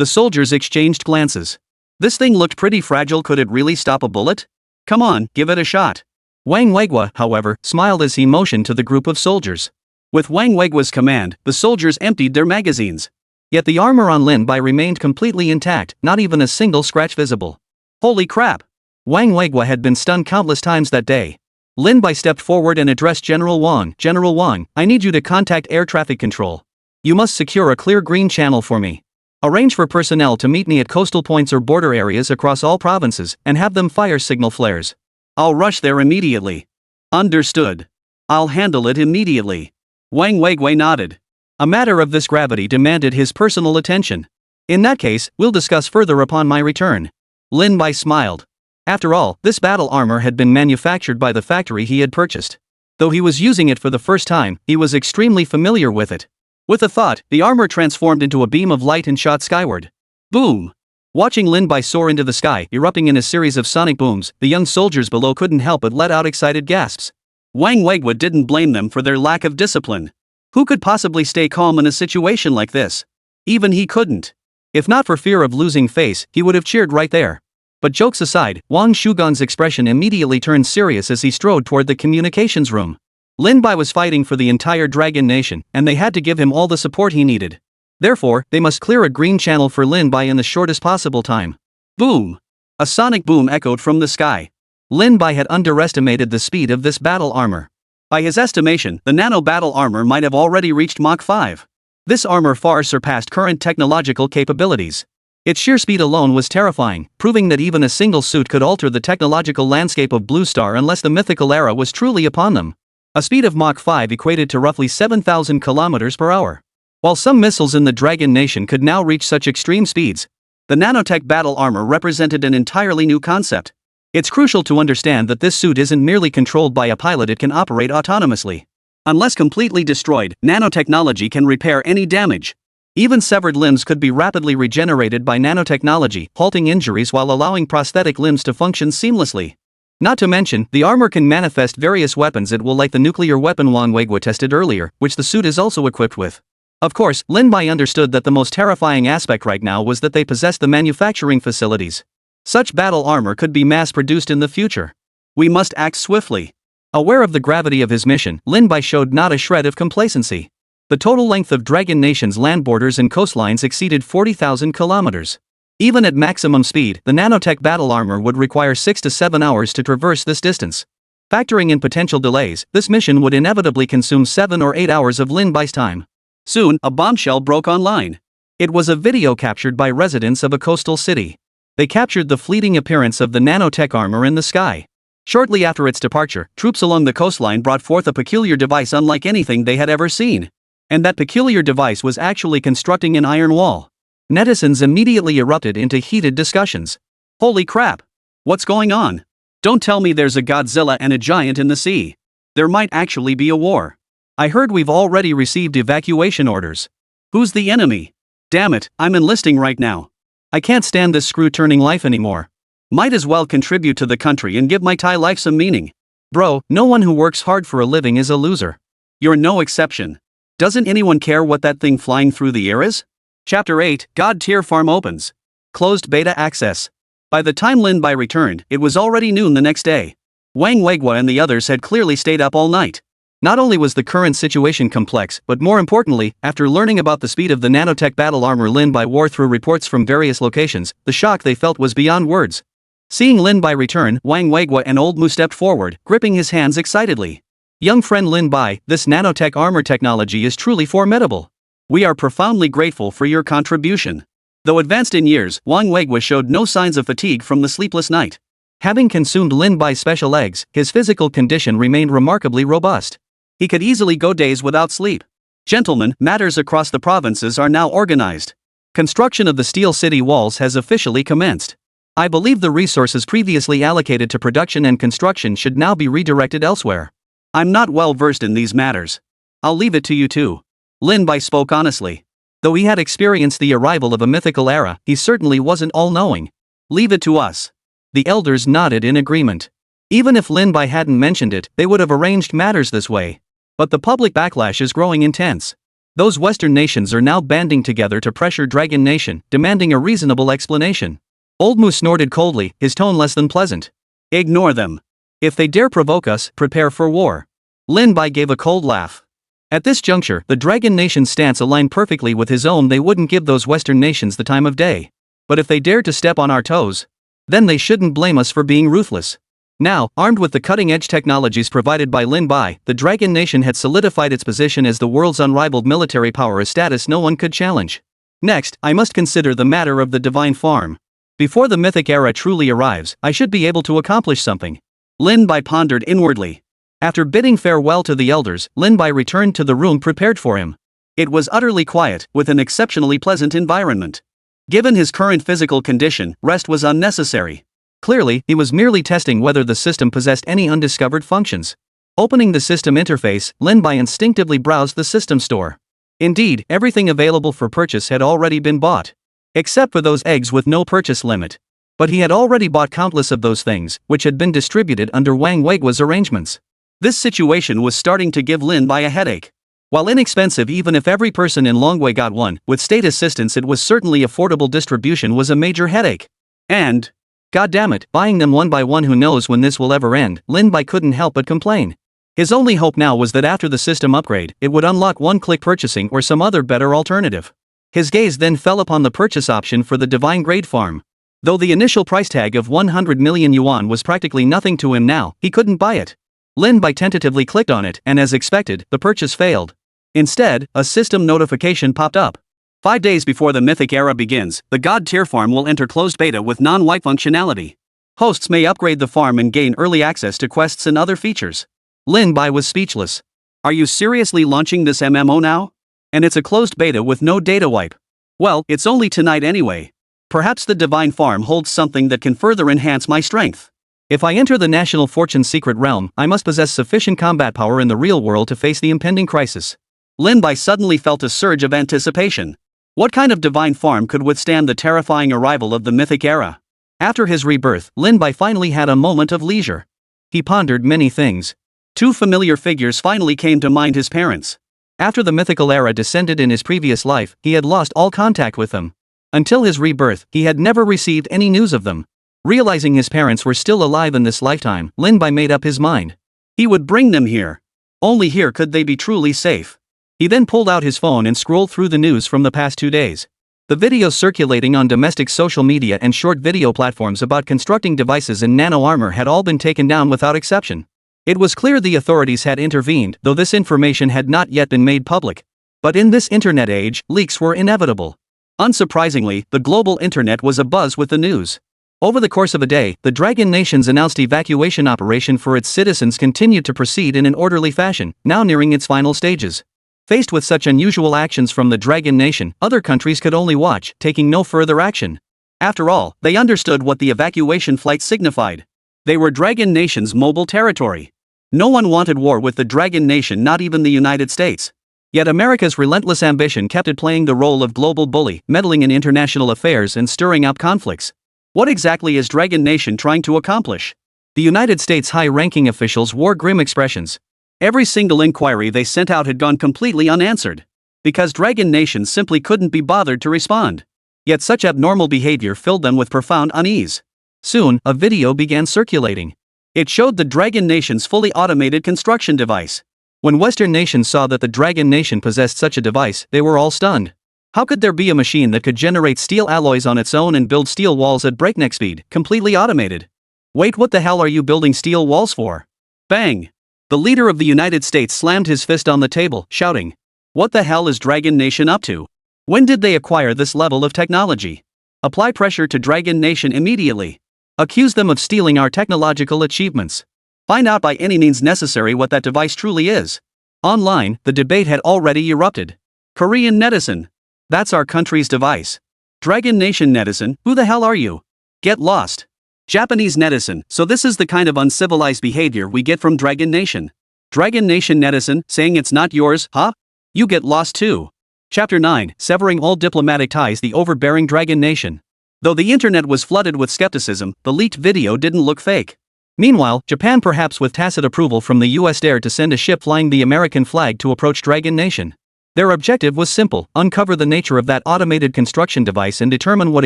soldiers exchanged glances. This thing looked pretty fragile. Could it really stop a bullet? Come on, give it a shot. Wang Weigua, however, smiled as he motioned to the group of soldiers. With Wang Weigua's command, the soldiers emptied their magazines. Yet the armor on Lin Bai remained completely intact, not even a single scratch visible. Holy crap! Wang Weigua had been stunned countless times that day. Lin Bai stepped forward and addressed General Wang. General Wang, I need you to contact air traffic control. You must secure a clear green channel for me. Arrange for personnel to meet me at coastal points or border areas across all provinces, and have them fire signal flares. I'll rush there immediately. Understood. I'll handle it immediately. Wang Weigua nodded. A matter of this gravity demanded his personal attention. In that case, we'll discuss further upon my return. Lin Bai smiled. After all, this battle armor had been manufactured by the factory he had purchased. Though he was using it for the first time, he was extremely familiar with it. With a thought, the armor transformed into a beam of light and shot skyward. Boom! Watching Lin Bai soar into the sky, erupting in a series of sonic booms, the young soldiers below couldn't help but let out excited gasps. Wang Weigua didn't blame them for their lack of discipline. Who could possibly stay calm in a situation like this? Even he couldn't. If not for fear of losing face, he would have cheered right there. But jokes aside, Wang Shugan's expression immediately turned serious as he strode toward the communications room. Lin Bai was fighting for the entire Dragon Nation, and they had to give him all the support he needed. Therefore, they must clear a green channel for Lin Bai in the shortest possible time. Boom! A sonic boom echoed from the sky. Lin Bai had underestimated the speed of this battle armor. By his estimation, the nano battle armor might have already reached Mach 5. This armor far surpassed current technological capabilities. Its sheer speed alone was terrifying, proving that even a single suit could alter the technological landscape of Blue Star unless the mythical era was truly upon them. A speed of Mach 5 equated to roughly 7,000 kilometers per hour. While some missiles in the Dragon Nation could now reach such extreme speeds, the nanotech battle armor represented an entirely new concept. It's crucial to understand that this suit isn't merely controlled by a pilot, it can operate autonomously. Unless completely destroyed, nanotechnology can repair any damage. Even severed limbs could be rapidly regenerated by nanotechnology, halting injuries while allowing prosthetic limbs to function seamlessly. Not to mention, the armor can manifest various weapons at will, like the nuclear weapon Wang Weigua tested earlier, which the suit is also equipped with. Of course, Lin Bai understood that the most terrifying aspect right now was that they possessed the manufacturing facilities. Such battle armor could be mass-produced in the future. We must act swiftly. Aware of the gravity of his mission, Lin Bai showed not a shred of complacency. The total length of Dragon Nation's land borders and coastlines exceeded 40,000 kilometers. Even at maximum speed, the nanotech battle armor would require 6 to 7 hours to traverse this distance. Factoring in potential delays, this mission would inevitably consume 7 or 8 hours of Lin Bai's time. Soon, a bombshell broke online. It was a video captured by residents of a coastal city. They captured the fleeting appearance of the nanotech armor in the sky. Shortly after its departure, troops along the coastline brought forth a peculiar device unlike anything they had ever seen. And that peculiar device was actually constructing an iron wall. Netizens immediately erupted into heated discussions. Holy crap! What's going on? Don't tell me there's a Godzilla and a giant in the sea. There might actually be a war. I heard we've already received evacuation orders. Who's the enemy? Damn it, I'm enlisting right now. I can't stand this screw-turning life anymore. Might as well contribute to the country and give my Thai life some meaning. Bro, no one who works hard for a living is a loser. You're no exception. Doesn't anyone care what that thing flying through the air is? Chapter 8, God Tier Farm opens. Closed beta access. By the time Lin Bai returned, it was already noon the next day. Wang Weigua and the others had clearly stayed up all night. Not only was the current situation complex, but more importantly, after learning about the speed of the nanotech battle armor Lin Bai wore through reports from various locations, the shock they felt was beyond words. Seeing Lin Bai return, Wang Weigua and Old Mu stepped forward, gripping his hands excitedly. Young friend Lin Bai, this nanotech armor technology is truly formidable. We are profoundly grateful for your contribution. Though advanced in years, Wang Weigua showed no signs of fatigue from the sleepless night. Having consumed Lin Bai's special eggs, his physical condition remained remarkably robust. He could easily go days without sleep. Gentlemen, matters across the provinces are now organized. Construction of the Steel City walls has officially commenced. I believe the resources previously allocated to production and construction should now be redirected elsewhere. I'm not well versed in these matters. I'll leave it to you two. Lin Bai spoke honestly. Though he had experienced the arrival of a mythical era, he certainly wasn't all-knowing. Leave it to us. The elders nodded in agreement. Even if Lin Bai hadn't mentioned it, they would have arranged matters this way. But the public backlash is growing intense. Those Western nations are now banding together to pressure Dragon Nation, demanding a reasonable explanation. Old Mu snorted coldly, his tone less than pleasant. Ignore them. If they dare provoke us, prepare for war. Lin Bai gave a cold laugh. At this juncture, the Dragon Nation's stance aligned perfectly with his own. They wouldn't give those Western nations the time of day. But if they dared to step on our toes, then they shouldn't blame us for being ruthless. Now, armed with the cutting-edge technologies provided by Lin Bai, the Dragon Nation had solidified its position as the world's unrivaled military power, a status no one could challenge. Next, I must consider the matter of the Divine Farm. Before the Mythic Era truly arrives, I should be able to accomplish something. Lin Bai pondered inwardly. After bidding farewell to the elders, Lin Bai returned to the room prepared for him. It was utterly quiet, with an exceptionally pleasant environment. Given his current physical condition, rest was unnecessary. Clearly, he was merely testing whether the system possessed any undiscovered functions. Opening the system interface, Lin Bai instinctively browsed the system store. Indeed, everything available for purchase had already been bought. Except for those eggs with no purchase limit. But he had already bought countless of those things, which had been distributed under Wang Weigua's arrangements. This situation was starting to give Lin Bai a headache. While inexpensive, even if every person in Longwei got one, with state assistance it was certainly affordable. Distribution was a major headache. And, goddammit, buying them one by one, who knows when this will ever end, Lin Bai couldn't help but complain. His only hope now was that after the system upgrade, it would unlock one-click purchasing or some other better alternative. His gaze then fell upon the purchase option for the Divine Grade Farm. Though the initial price tag of 100 million yuan was practically nothing to him now, he couldn't buy it. Lin Bai tentatively clicked on it, and as expected, the purchase failed. Instead, a system notification popped up. 5 days before the Mythic Era begins, the God Tier Farm will enter closed beta with non-wipe functionality. Hosts may upgrade the farm and gain early access to quests and other features. Lin Bai was speechless. Are you seriously launching this MMO now? And it's a closed beta with no data wipe. Well, it's only tonight anyway. Perhaps the Divine Farm holds something that can further enhance my strength. If I enter the National Fortune's secret realm, I must possess sufficient combat power in the real world to face the impending crisis. Lin Bai suddenly felt a surge of anticipation. What kind of Divine Farm could withstand the terrifying arrival of the Mythic Era? After his rebirth, Lin Bai finally had a moment of leisure. He pondered many things. Two familiar figures finally came to mind: his parents. After the Mythical Era descended in his previous life, he had lost all contact with them. Until his rebirth, he had never received any news of them. Realizing his parents were still alive in this lifetime, Lin Bai made up his mind. He would bring them here. Only here could they be truly safe. He then pulled out his phone and scrolled through the news from the past 2 days. The videos circulating on domestic social media and short video platforms about constructing devices in nano armor had all been taken down without exception. It was clear the authorities had intervened, though this information had not yet been made public. But in this internet age, leaks were inevitable. Unsurprisingly, the global internet was abuzz with the news. Over the course of a day, the Dragon Nation's announced evacuation operation for its citizens continued to proceed in an orderly fashion, now nearing its final stages. Faced with such unusual actions from the Dragon Nation, other countries could only watch, taking no further action. After all, they understood what the evacuation flight signified. They were Dragon Nation's mobile territory. No one wanted war with the Dragon Nation, not even the United States. Yet America's relentless ambition kept it playing the role of global bully, meddling in international affairs and stirring up conflicts. What exactly is Dragon Nation trying to accomplish? The United States high-ranking officials wore grim expressions. Every single inquiry they sent out had gone completely unanswered. Because Dragon Nation simply couldn't be bothered to respond. Yet such abnormal behavior filled them with profound unease. Soon, a video began circulating. It showed the Dragon Nation's fully automated construction device. When Western nations saw that the Dragon Nation possessed such a device, they were all stunned. How could there be a machine that could generate steel alloys on its own and build steel walls at breakneck speed, completely automated? Wait, what the hell are you building steel walls for? Bang! The leader of the United States slammed his fist on the table, shouting, What the hell is Dragon Nation up to? When did they acquire this level of technology? Apply pressure to Dragon Nation immediately. Accuse them of stealing our technological achievements. Find out by any means necessary what that device truly is. Online, the debate had already erupted. Korean netizen. That's our country's device. Dragon Nation netizen, who the hell are you? Get lost. Japanese netizen, so this is the kind of uncivilized behavior we get from Dragon Nation. Dragon Nation netizen, saying it's not yours, huh? You get lost too. Chapter 9, Severing All Diplomatic Ties, the Overbearing Dragon Nation. Though the internet was flooded with skepticism, the leaked video didn't look fake. Meanwhile, Japan, perhaps with tacit approval from the US, dared to send a ship flying the American flag to approach Dragon Nation. Their objective was simple: uncover the nature of that automated construction device and determine what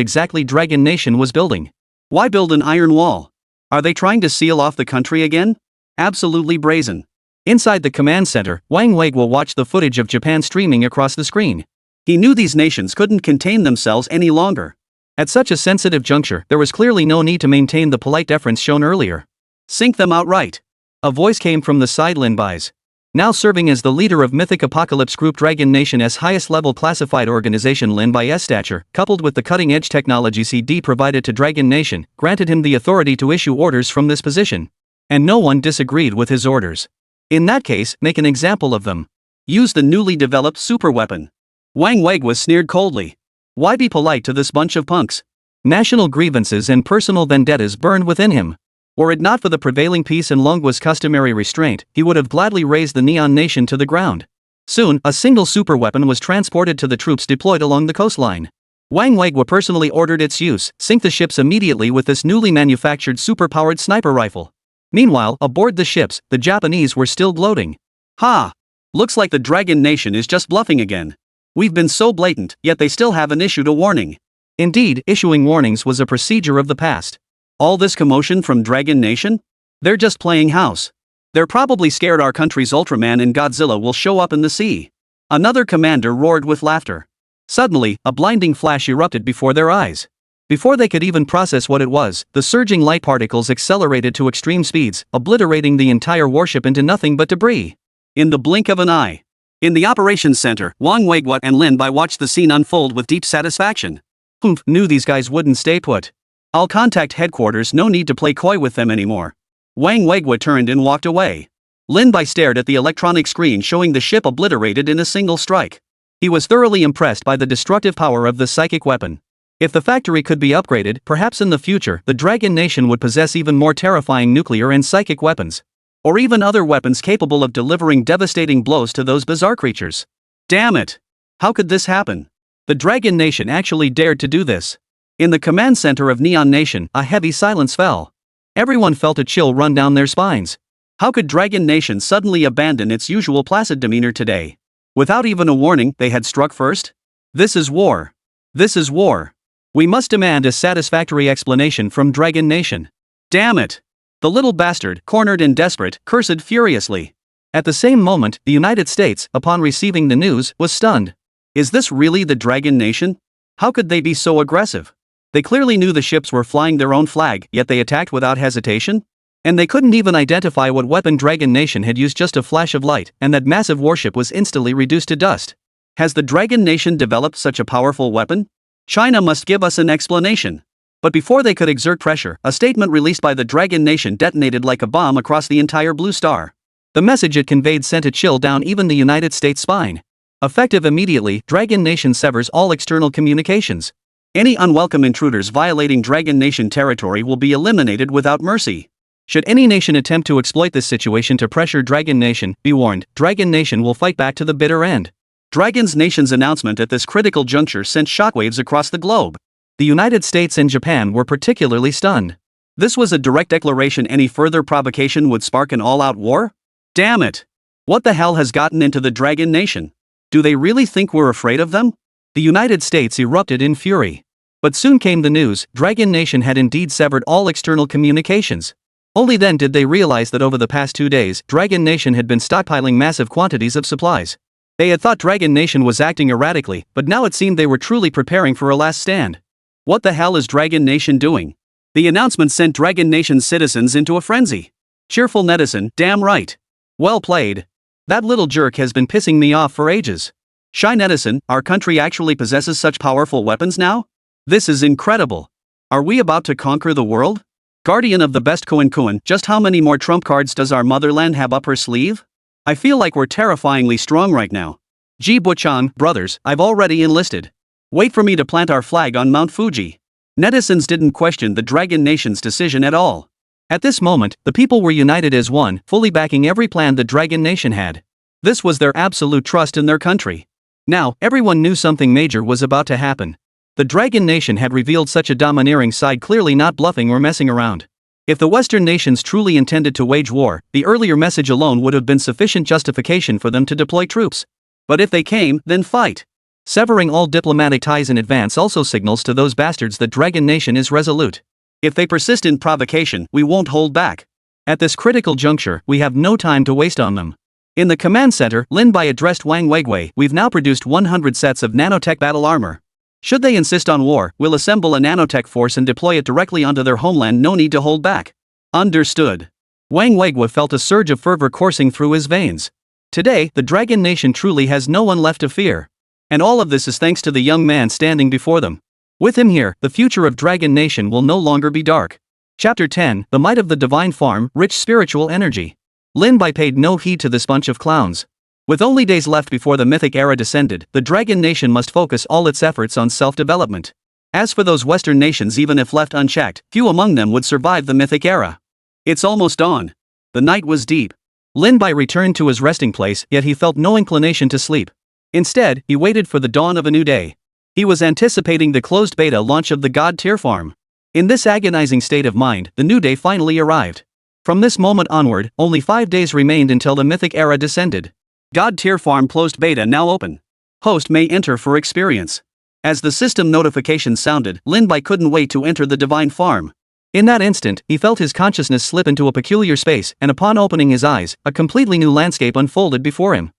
exactly Dragon Nation was building. Why build an iron wall? Are they trying to seal off the country again? Absolutely brazen. Inside the command center, Wang Weiguo watched the footage of Japan streaming across the screen. He knew these nations couldn't contain themselves any longer. At such a sensitive juncture, there was clearly no need to maintain the polite deference shown earlier. Sink them outright. A voice came from the side. Lin Bai's. Now serving as the leader of Mythic Apocalypse Group, Dragon Nation's highest-level classified organization, Lin Bai's stature, coupled with the cutting-edge technologies he provided to Dragon Nation, granted him the authority to issue orders from this position. And no one disagreed with his orders. In that case, make an example of them. Use the newly developed superweapon. Wang Weiguo sneered coldly. Why be polite to this bunch of punks? National grievances and personal vendettas burned within him. Were it not for the prevailing peace and Longwa's customary restraint, he would have gladly razed the Neon Nation to the ground. Soon, a single superweapon was transported to the troops deployed along the coastline. Wang Weiguo personally ordered its use: sink the ships immediately with this newly manufactured super-powered sniper rifle. Meanwhile, aboard the ships, the Japanese were still gloating. Ha! Looks like the Dragon Nation is just bluffing again. We've been so blatant, yet they still haven't issued a warning. Indeed, issuing warnings was a procedure of the past. All this commotion from Dragon Nation? They're just playing house. They're probably scared our country's Ultraman and Godzilla will show up in the sea. Another commander roared with laughter. Suddenly, a blinding flash erupted before their eyes. Before they could even process what it was, the surging light particles accelerated to extreme speeds, obliterating the entire warship into nothing but debris. In the blink of an eye. In the operations center, Wang Weiguo and Lin Bai watched the scene unfold with deep satisfaction. Humph, knew these guys wouldn't stay put. I'll contact headquarters, no need to play coy with them anymore. Wang Weiguo turned and walked away. Lin Bai stared at the electronic screen showing the ship obliterated in a single strike. He was thoroughly impressed by the destructive power of the psychic weapon. If the factory could be upgraded, perhaps in the future, the Dragon Nation would possess even more terrifying nuclear and psychic weapons. Or even other weapons capable of delivering devastating blows to those bizarre creatures. Damn it! How could this happen? The Dragon Nation actually dared to do this. In the command center of Neon Nation, a heavy silence fell. Everyone felt a chill run down their spines. How could Dragon Nation suddenly abandon its usual placid demeanor today? Without even a warning, they had struck first? This is war. This is war. We must demand a satisfactory explanation from Dragon Nation. Damn it! The little bastard, cornered and desperate, cursed furiously. At the same moment, the United States, upon receiving the news, was stunned. Is this really the Dragon Nation? How could they be so aggressive? They clearly knew the ships were flying their own flag, yet they attacked without hesitation? And they couldn't even identify what weapon Dragon Nation had used. Just a flash of light, and that massive warship was instantly reduced to dust. Has the Dragon Nation developed such a powerful weapon? China must give us an explanation. But before they could exert pressure, a statement released by the Dragon Nation detonated like a bomb across the entire blue star. The message it conveyed sent a chill down even the United States' spine. Effective immediately, Dragon Nation severs all external communications. Any unwelcome intruders violating Dragon Nation territory will be eliminated without mercy. Should any nation attempt to exploit this situation to pressure Dragon Nation, be warned, Dragon Nation will fight back to the bitter end. Dragon Nation's announcement at this critical juncture sent shockwaves across the globe. The United States and Japan were particularly stunned. This was a direct declaration any further provocation would spark an all-out war? Damn it! What the hell has gotten into the Dragon Nation? Do they really think we're afraid of them? The United States erupted in fury. But soon came the news: Dragon Nation had indeed severed all external communications. Only then did they realize that over the past 2 days, Dragon Nation had been stockpiling massive quantities of supplies. They had thought Dragon Nation was acting erratically, but now it seemed they were truly preparing for a last stand. What the hell is Dragon Nation doing? The announcement sent Dragon Nation's citizens into a frenzy. Cheerful netizen, damn right. Well played. That little jerk has been pissing me off for ages. Shy netizen, our country actually possesses such powerful weapons now? This is incredible. Are we about to conquer the world? Guardian of the best Koen, just how many more trump cards does our motherland have up her sleeve? I feel like we're terrifyingly strong right now. Ji Buchang, brothers, I've already enlisted. Wait for me to plant our flag on Mount Fuji. Netizens didn't question the Dragon Nation's decision at all. At this moment, the people were united as one, fully backing every plan the Dragon Nation had. This was their absolute trust in their country. Now, everyone knew something major was about to happen. The Dragon Nation had revealed such a domineering side, clearly not bluffing or messing around. If the Western nations truly intended to wage war, the earlier message alone would have been sufficient justification for them to deploy troops. But if they came, then fight. Severing all diplomatic ties in advance also signals to those bastards that Dragon Nation is resolute. If they persist in provocation, we won't hold back. At this critical juncture, we have no time to waste on them. In the command center, Lin Bai addressed Wang Weigui, we've now produced 100 sets of nanotech battle armor. Should they insist on war, we'll assemble a nanotech force and deploy it directly onto their homeland, no need to hold back. Understood. Wang Weigui felt a surge of fervor coursing through his veins. Today, the Dragon Nation truly has no one left to fear. And all of this is thanks to the young man standing before them. With him here, the future of Dragon Nation will no longer be dark. Chapter 10, The Might of the Divine Farm, Rich Spiritual Energy. Lin Bai paid no heed to this bunch of clowns. With only days left before the Mythic Era descended, the Dragon Nation must focus all its efforts on self-development. As for those Western nations, even if left unchecked, few among them would survive the Mythic Era. It's almost dawn. The night was deep. Lin Bai returned to his resting place, yet he felt no inclination to sleep. Instead, he waited for the dawn of a new day. He was anticipating the closed beta launch of the God Tier farm. In this agonizing state of mind, the new day finally arrived. From this moment onward, only 5 days remained until the Mythic Era descended. God Tier farm closed beta now open. Host may enter for experience. As the system notification sounded, Lin Bai couldn't wait to enter the divine farm. In that instant, he felt his consciousness slip into a peculiar space, and upon opening his eyes, a completely new landscape unfolded before him.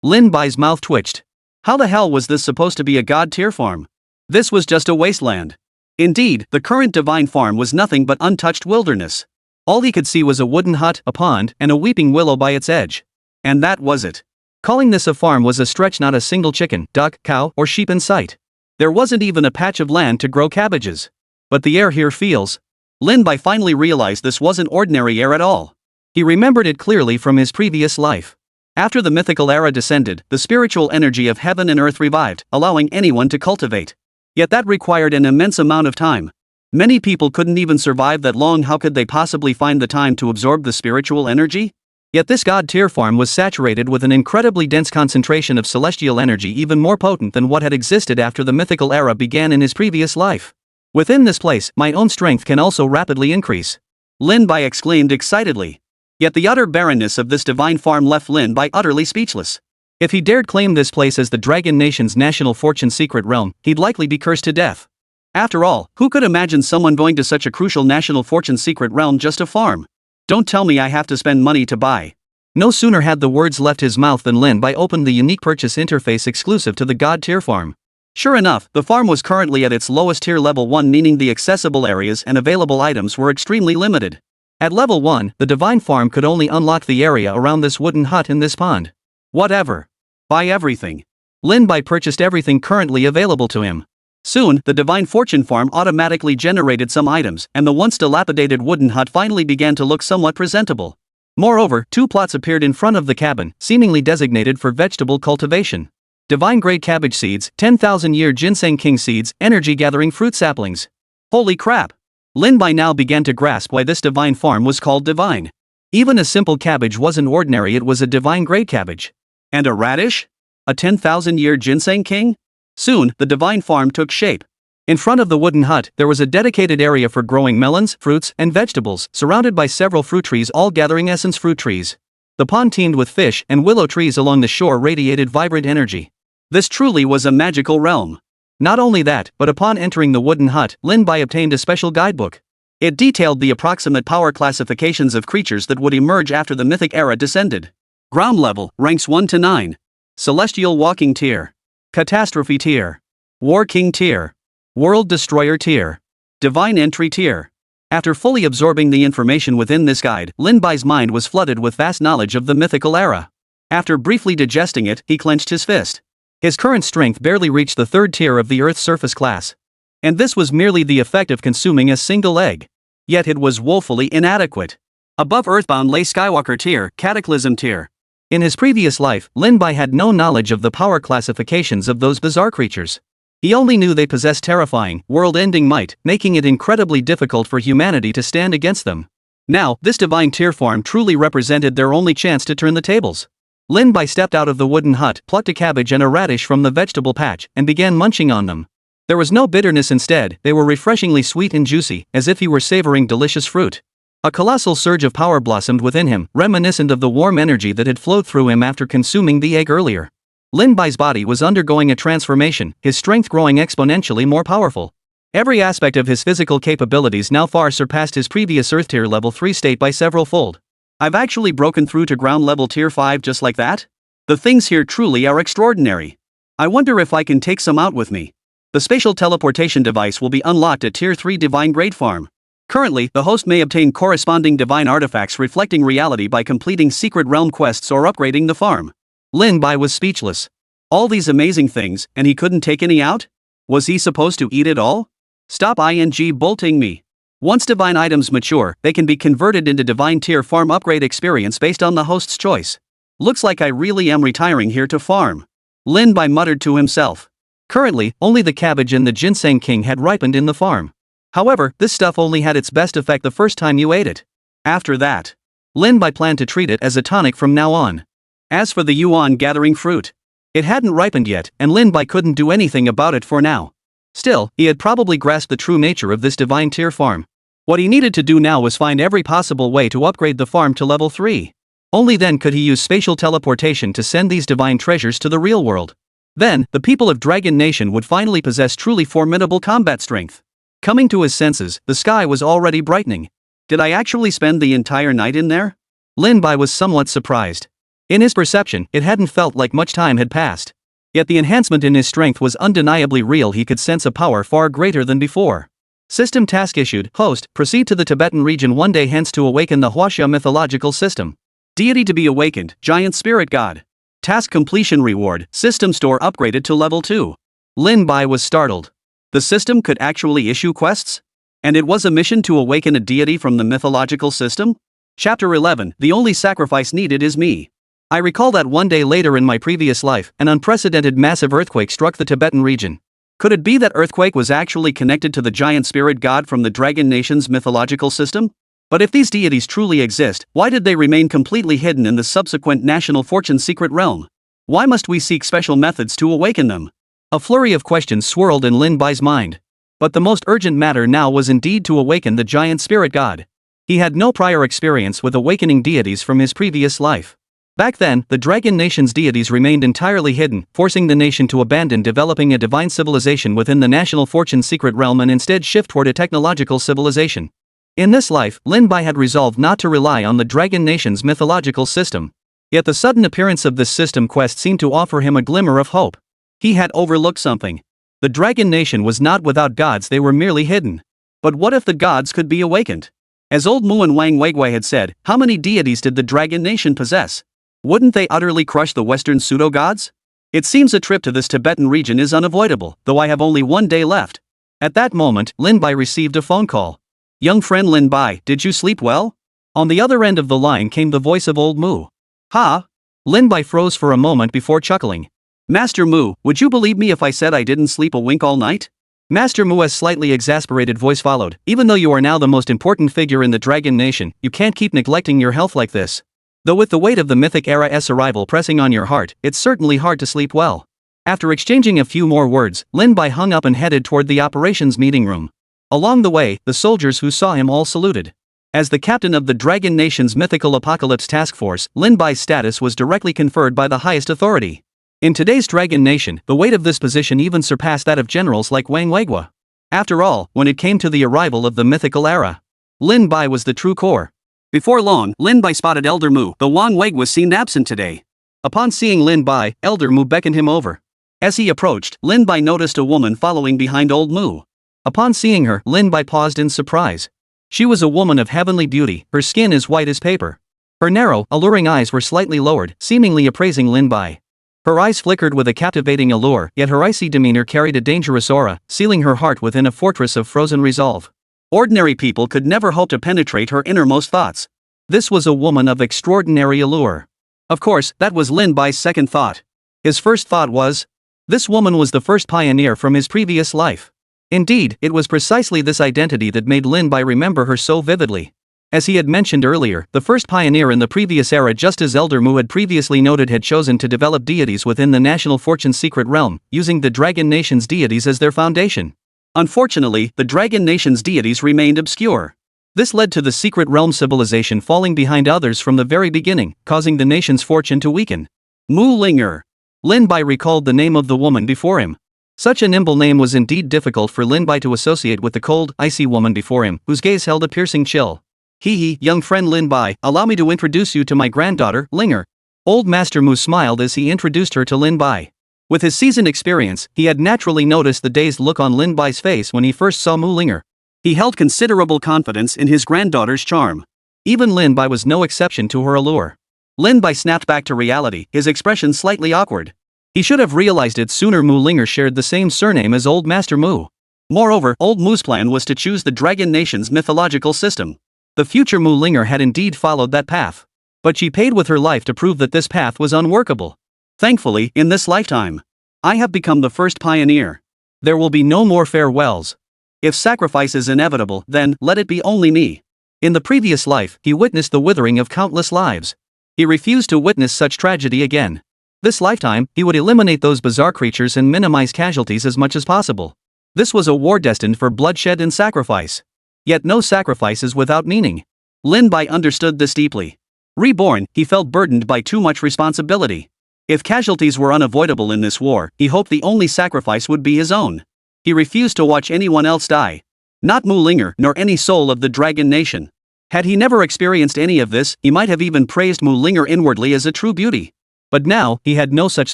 Lin Bai's mouth twitched. How the hell was this supposed to be a God Tier farm? This was just a wasteland. Indeed, the current divine farm was nothing but untouched wilderness. All he could see was a wooden hut, a pond, and a weeping willow by its edge. And that was it. Calling this a farm was a stretch. Not a single chicken, duck, cow, or sheep in sight. There wasn't even a patch of land to grow cabbages. But the air here feels. Lin Bai finally realized this wasn't ordinary air at all. He remembered it clearly from his previous life. After the Mythical Era descended, the spiritual energy of heaven and earth revived, allowing anyone to cultivate. Yet that required an immense amount of time. Many people couldn't even survive that long. How could they possibly find the time to absorb the spiritual energy? Yet this God Tier farm was saturated with an incredibly dense concentration of celestial energy, even more potent than what had existed after the Mythical Era began in his previous life. Within this place, my own strength can also rapidly increase. Lin Bai exclaimed excitedly. Yet the utter barrenness of this divine farm left Lin Bai utterly speechless. If he dared claim this place as the Dragon Nation's national fortune secret realm, he'd likely be cursed to death. After all, who could imagine someone going to such a crucial national fortune secret realm just a farm? Don't tell me I have to spend money to buy. No sooner had the words left his mouth than Lin Bai opened the unique purchase interface exclusive to the God Tier farm. Sure enough, the farm was currently at its lowest tier, level 1, meaning the accessible areas and available items were extremely limited. At level 1, the divine farm could only unlock the area around this wooden hut in this pond. Whatever. Buy everything. Lin Bai purchased everything currently available to him. Soon, the divine fortune farm automatically generated some items, and the once dilapidated wooden hut finally began to look somewhat presentable. Moreover, 2 plots appeared in front of the cabin, seemingly designated for vegetable cultivation. Divine grade cabbage seeds, 10,000-year ginseng king seeds, energy-gathering fruit saplings. Holy crap! Lin Bai now began to grasp why this divine farm was called divine. Even a simple cabbage wasn't ordinary, it was a divine grade cabbage. And a radish? A 10,000-year ginseng king? Soon, the divine farm took shape. In front of the wooden hut, there was a dedicated area for growing melons, fruits, and vegetables, surrounded by several fruit trees, all gathering essence fruit trees. The pond teemed with fish, and willow trees along the shore radiated vibrant energy. This truly was a magical realm. Not only that, but upon entering the wooden hut, Lin Bai obtained a special guidebook. It detailed the approximate power classifications of creatures that would emerge after the Mythic Era descended. Ground level, ranks 1 to 9. Celestial Walking Tier. Catastrophe Tier. War King Tier. World Destroyer Tier. Divine Entry Tier. After fully absorbing the information within this guide, Lin Bai's mind was flooded with vast knowledge of the mythical era. After briefly digesting it, he clenched his fist. His current strength barely reached the third tier of the Earth's surface class. And this was merely the effect of consuming a single egg. Yet it was woefully inadequate. Above Earthbound lay Skywalker tier, Cataclysm tier. In his previous life, Lin Bai had no knowledge of the power classifications of those bizarre creatures. He only knew they possessed terrifying, world-ending might, making it incredibly difficult for humanity to stand against them. Now, this divine tier form truly represented their only chance to turn the tables. Lin Bai stepped out of the wooden hut, plucked a cabbage and a radish from the vegetable patch, and began munching on them. There was no bitterness instead, they were refreshingly sweet and juicy, as if he were savoring delicious fruit. A colossal surge of power blossomed within him, reminiscent of the warm energy that had flowed through him after consuming the egg earlier. Lin Bai's body was undergoing a transformation, his strength growing exponentially more powerful. Every aspect of his physical capabilities now far surpassed his previous Earth Tier Level 3 state by several fold. I've actually broken through to ground level Tier 5 just like that? The things here truly are extraordinary. I wonder if I can take some out with me. The spatial teleportation device will be unlocked at Tier 3 Divine Grade Farm. Currently, the host may obtain corresponding divine artifacts reflecting reality by completing secret realm quests or upgrading the farm. Lin Bai was speechless. All these amazing things, and he couldn't take any out? Was he supposed to eat it all? Stop bolting me. Once divine items mature, they can be converted into divine tier farm upgrade experience based on the host's choice. Looks like I really am retiring here to farm. Lin Bai muttered to himself. Currently, only the cabbage and the ginseng king had ripened in the farm. However, this stuff only had its best effect the first time you ate it. After that, Lin Bai planned to treat it as a tonic from now on. As for the yuan gathering fruit, it hadn't ripened yet, and Lin Bai couldn't do anything about it for now. Still, he had probably grasped the true nature of this divine tier farm. What he needed to do now was find every possible way to upgrade the farm to level 3. Only then could he use spatial teleportation to send these divine treasures to the real world. Then, the people of Dragon Nation would finally possess truly formidable combat strength. Coming to his senses, the sky was already brightening. Did I actually spend the entire night in there? Lin Bai was somewhat surprised. In his perception, it hadn't felt like much time had passed. Yet the enhancement in his strength was undeniably real. He could sense a power far greater than before. System task issued, host, proceed to the Tibetan region one day hence to awaken the Huaxia mythological system. Deity to be awakened, giant spirit god. Task completion reward, system store upgraded to level 2. Lin Bai was startled. The system could actually issue quests? And it was a mission to awaken a deity from the mythological system? Chapter 11, the only sacrifice needed is me. I recall that one day later in my previous life, an unprecedented massive earthquake struck the Tibetan region. Could it be that earthquake was actually connected to the giant spirit god from the Dragon Nation's mythological system? But if these deities truly exist, why did they remain completely hidden in the subsequent National Fortune secret realm? Why must we seek special methods to awaken them? A flurry of questions swirled in Lin Bai's mind. But the most urgent matter now was indeed to awaken the giant spirit god. He had no prior experience with awakening deities from his previous life. Back then, the Dragon Nation's deities remained entirely hidden, forcing the nation to abandon developing a divine civilization within the National Fortune secret realm and instead shift toward a technological civilization. In this life, Lin Bai had resolved not to rely on the Dragon Nation's mythological system. Yet the sudden appearance of this system quest seemed to offer him a glimmer of hope. He had overlooked something. The Dragon Nation was not without gods, they were merely hidden. But what if the gods could be awakened? As old Mu and Wang Weigui had said, how many deities did the Dragon Nation possess? Wouldn't they utterly crush the Western pseudo-gods? It seems a trip to this Tibetan region is unavoidable, though I have only one day left. At that moment, Lin Bai received a phone call. Young friend Lin Bai, did you sleep well? On the other end of the line came the voice of old Mu. Ha? Lin Bai froze for a moment before chuckling. Master Mu, would you believe me if I said I didn't sleep a wink all night? Master Mu's slightly exasperated voice followed. Even though you are now the most important figure in the Dragon Nation, you can't keep neglecting your health like this. Though with the weight of the Mythic Era's arrival pressing on your heart, it's certainly hard to sleep well. After exchanging a few more words, Lin Bai hung up and headed toward the operations meeting room. Along the way, the soldiers who saw him all saluted. As the captain of the Dragon Nation's Mythical Apocalypse Task Force, Lin Bai's status was directly conferred by the highest authority. In today's Dragon Nation, the weight of this position even surpassed that of generals like Wang Weigui. After all, when it came to the arrival of the Mythical Era, Lin Bai was the true core. Before long, Lin Bai spotted Elder Mu, though Wang Weigui seemed absent today. Upon seeing Lin Bai, Elder Mu beckoned him over. As he approached, Lin Bai noticed a woman following behind old Mu. Upon seeing her, Lin Bai paused in surprise. She was a woman of heavenly beauty, her skin as white as paper. Her narrow, alluring eyes were slightly lowered, seemingly appraising Lin Bai. Her eyes flickered with a captivating allure, yet her icy demeanor carried a dangerous aura, sealing her heart within a fortress of frozen resolve. Ordinary people could never hope to penetrate her innermost thoughts. This was a woman of extraordinary allure. Of course, that was Lin Bai's second thought. His first thought was, this woman was the first pioneer from his previous life. Indeed, it was precisely this identity that made Lin Bai remember her so vividly. As he had mentioned earlier, the first pioneer in the previous era, just as Elder Mu had previously noted, had chosen to develop deities within the National Fortune Secret Realm, using the Dragon Nation's deities as their foundation. Unfortunately, the Dragon Nation's deities remained obscure. This led to the Secret Realm civilization falling behind others from the very beginning, causing the nation's fortune to weaken. Mu Linger. Lin Bai recalled the name of the woman before him. Such a nimble name was indeed difficult for Lin Bai to associate with the cold, icy woman before him, whose gaze held a piercing chill. Hee, young friend Lin Bai, allow me to introduce you to my granddaughter, Linger. Old Master Mu smiled as he introduced her to Lin Bai. With his seasoned experience, he had naturally noticed the dazed look on Lin Bai's face when he first saw Mu Linger. He held considerable confidence in his granddaughter's charm. Even Lin Bai was no exception to her allure. Lin Bai snapped back to reality, his expression slightly awkward. He should have realized it sooner. Mu Linger shared the same surname as Old Master Mu. Moreover, Old Mu's plan was to choose the Dragon Nation's mythological system. The future Mu Linger had indeed followed that path. But she paid with her life to prove that this path was unworkable. Thankfully, in this lifetime, I have become the first pioneer. There will be no more farewells. If sacrifice is inevitable, then let it be only me. In the previous life, he witnessed the withering of countless lives. He refused to witness such tragedy again. This lifetime, he would eliminate those bizarre creatures and minimize casualties as much as possible. This was a war destined for bloodshed and sacrifice. Yet no sacrifice is without meaning. Lin Bai understood this deeply. Reborn, he felt burdened by too much responsibility. If casualties were unavoidable in this war, he hoped the only sacrifice would be his own. He refused to watch anyone else die. Not Mu Linger, nor any soul of the Dragon Nation. Had he never experienced any of this, he might have even praised Mu Linger inwardly as a true beauty. But now, he had no such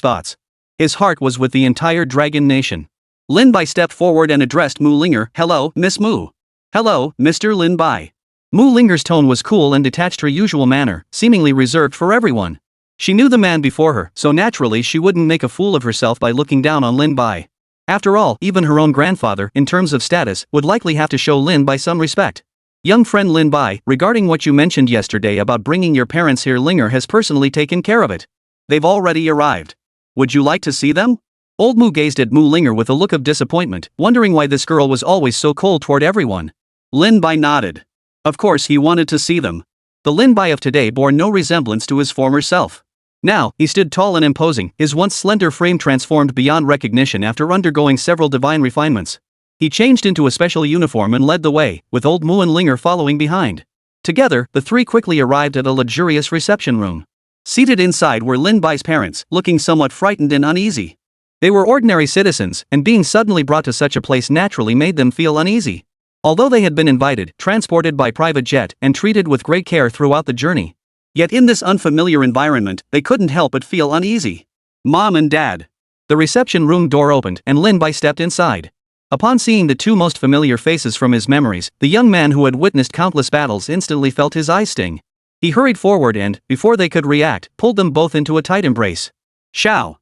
thoughts. His heart was with the entire Dragon Nation. Lin Bai stepped forward and addressed Mu Linger. Hello, Miss Mu. Hello, Mr. Lin Bai. Mu Linger's tone was cool and detached, her usual manner, seemingly reserved for everyone. She knew the man before her, so naturally she wouldn't make a fool of herself by looking down on Lin Bai. After all, even her own grandfather, in terms of status, would likely have to show Lin Bai some respect. Young friend Lin Bai, regarding what you mentioned yesterday about bringing your parents here, Linger has personally taken care of it. They've already arrived. Would you like to see them? Old Mu gazed at Mu Linger with a look of disappointment, wondering why this girl was always so cold toward everyone. Lin Bai nodded. Of course he wanted to see them. The Lin Bai of today bore no resemblance to his former self. Now, he stood tall and imposing, his once slender frame transformed beyond recognition after undergoing several divine refinements. He changed into a special uniform and led the way, with Old Mu and Linger following behind. Together, the three quickly arrived at a luxurious reception room. Seated inside were Lin Bai's parents, looking somewhat frightened and uneasy. They were ordinary citizens, and being suddenly brought to such a place naturally made them feel uneasy. Although they had been invited, transported by private jet, and treated with great care throughout the journey. Yet in this unfamiliar environment, they couldn't help but feel uneasy. Mom and Dad. The reception room door opened, and Lin Bai stepped inside. Upon seeing the two most familiar faces from his memories, the young man who had witnessed countless battles instantly felt his eyes sting. He hurried forward and, before they could react, pulled them both into a tight embrace. Xiao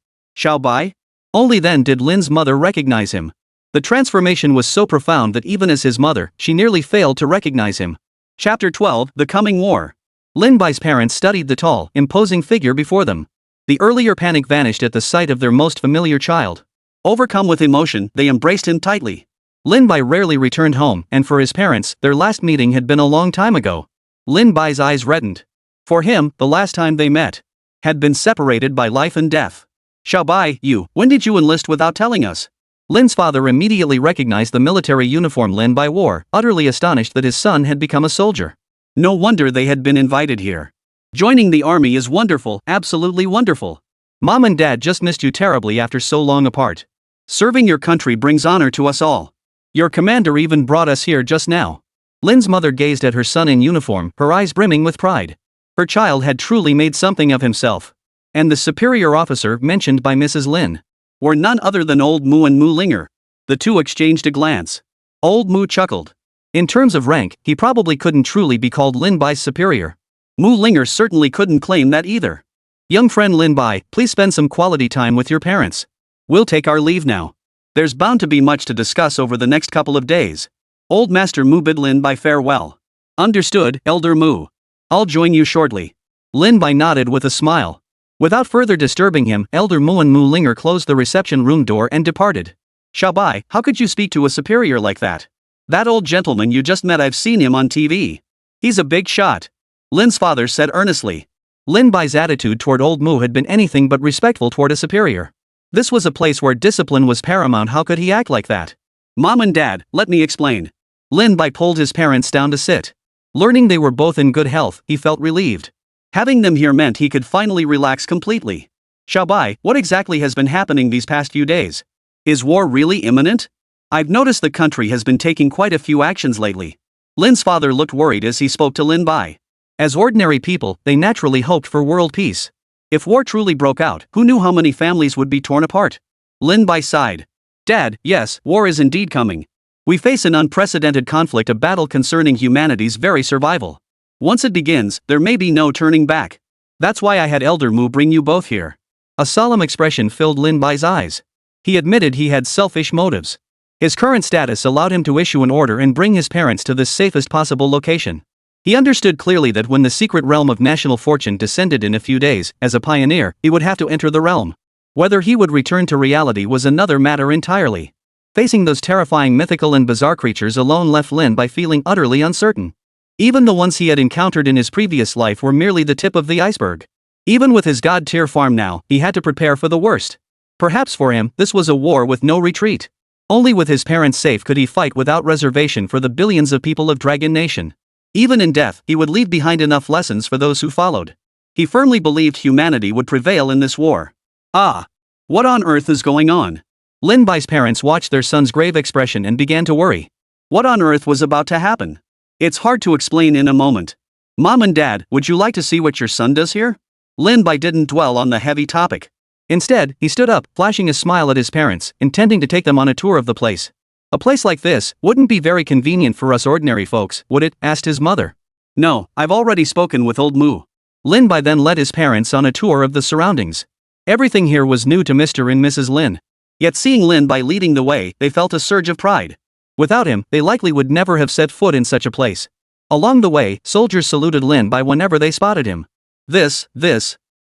Bai? Only then did Lin's mother recognize him. The transformation was so profound that even as his mother, she nearly failed to recognize him. Chapter 12, The Coming War. Lin Bai's parents studied the tall, imposing figure before them. The earlier panic vanished at the sight of their most familiar child. Overcome with emotion, they embraced him tightly. Lin Bai rarely returned home, and for his parents, their last meeting had been a long time ago. Lin Bai's eyes reddened. For him, the last time they met had been separated by life and death. Xiao Bai, when did you enlist without telling us? Lin's father immediately recognized the military uniform Lin Bai wore, utterly astonished that his son had become a soldier. No wonder they had been invited here. Joining the army is wonderful, absolutely wonderful. Mom and Dad just missed you terribly after so long apart. Serving your country brings honor to us all. Your commander even brought us here just now. Lin's mother gazed at her son in uniform, her eyes brimming with pride. Her child had truly made something of himself. And the superior officer mentioned by Mrs. Lin were none other than Old Mu and Mu Linger. The two exchanged a glance. Old Mu chuckled. In terms of rank, he probably couldn't truly be called Lin Bai's superior. Mu Linger certainly couldn't claim that either. Young friend Lin Bai, please spend some quality time with your parents. We'll take our leave now. There's bound to be much to discuss over the next couple of days. Old Master Mu bid Lin Bai farewell. Understood, Elder Mu. I'll join you shortly. Lin Bai nodded with a smile. Without further disturbing him, Elder Mu and Mu Linger closed the reception room door and departed. Shabai, how could you speak to a superior like that? That old gentleman you just met, I've seen him on TV. He's a big shot. Lin's father said earnestly. Lin Bai's attitude toward old Mu had been anything but respectful toward a superior. This was a place where discipline was paramount. How could he act like that? Mom and Dad, let me explain. Lin Bai pulled his parents down to sit. Learning they were both in good health, he felt relieved. Having them here meant he could finally relax completely. Shabai, what exactly has been happening these past few days? Is war really imminent? I've noticed the country has been taking quite a few actions lately. Lin's father looked worried as he spoke to Lin Bai. As ordinary people, they naturally hoped for world peace. If war truly broke out, who knew how many families would be torn apart? Lin Bai sighed. Dad, yes, war is indeed coming. We face an unprecedented conflict, a battle concerning humanity's very survival. Once it begins, there may be no turning back. That's why I had Elder Mu bring you both here. A solemn expression filled Lin Bai's eyes. He admitted he had selfish motives. His current status allowed him to issue an order and bring his parents to the safest possible location. He understood clearly that when the secret realm of national fortune descended in a few days, as a pioneer, he would have to enter the realm. Whether he would return to reality was another matter entirely. Facing those terrifying mythical and bizarre creatures alone left Lin Bai feeling utterly uncertain. Even the ones he had encountered in his previous life were merely the tip of the iceberg. Even with his god-tier farm now, he had to prepare for the worst. Perhaps for him, this was a war with no retreat. Only with his parents safe could he fight without reservation for the billions of people of Dragon Nation. Even in death, he would leave behind enough lessons for those who followed. He firmly believed humanity would prevail in this war. Ah! What on earth is going on? Lin Bai's parents watched their son's grave expression and began to worry. What on earth was about to happen? It's hard to explain in a moment. Mom and Dad, would you like to see what your son does here? Lin Bai didn't dwell on the heavy topic. Instead, he stood up, flashing a smile at his parents, intending to take them on a tour of the place. A place like this wouldn't be very convenient for us ordinary folks, would it? Asked his mother. No, I've already spoken with old Mu. Lin Bai then led his parents on a tour of the surroundings. Everything here was new to Mr. and Mrs. Lin. Yet seeing Lin Bai leading the way, they felt a surge of pride. Without him, they likely would never have set foot in such a place. Along the way, soldiers saluted Lin Bai whenever they spotted him. This.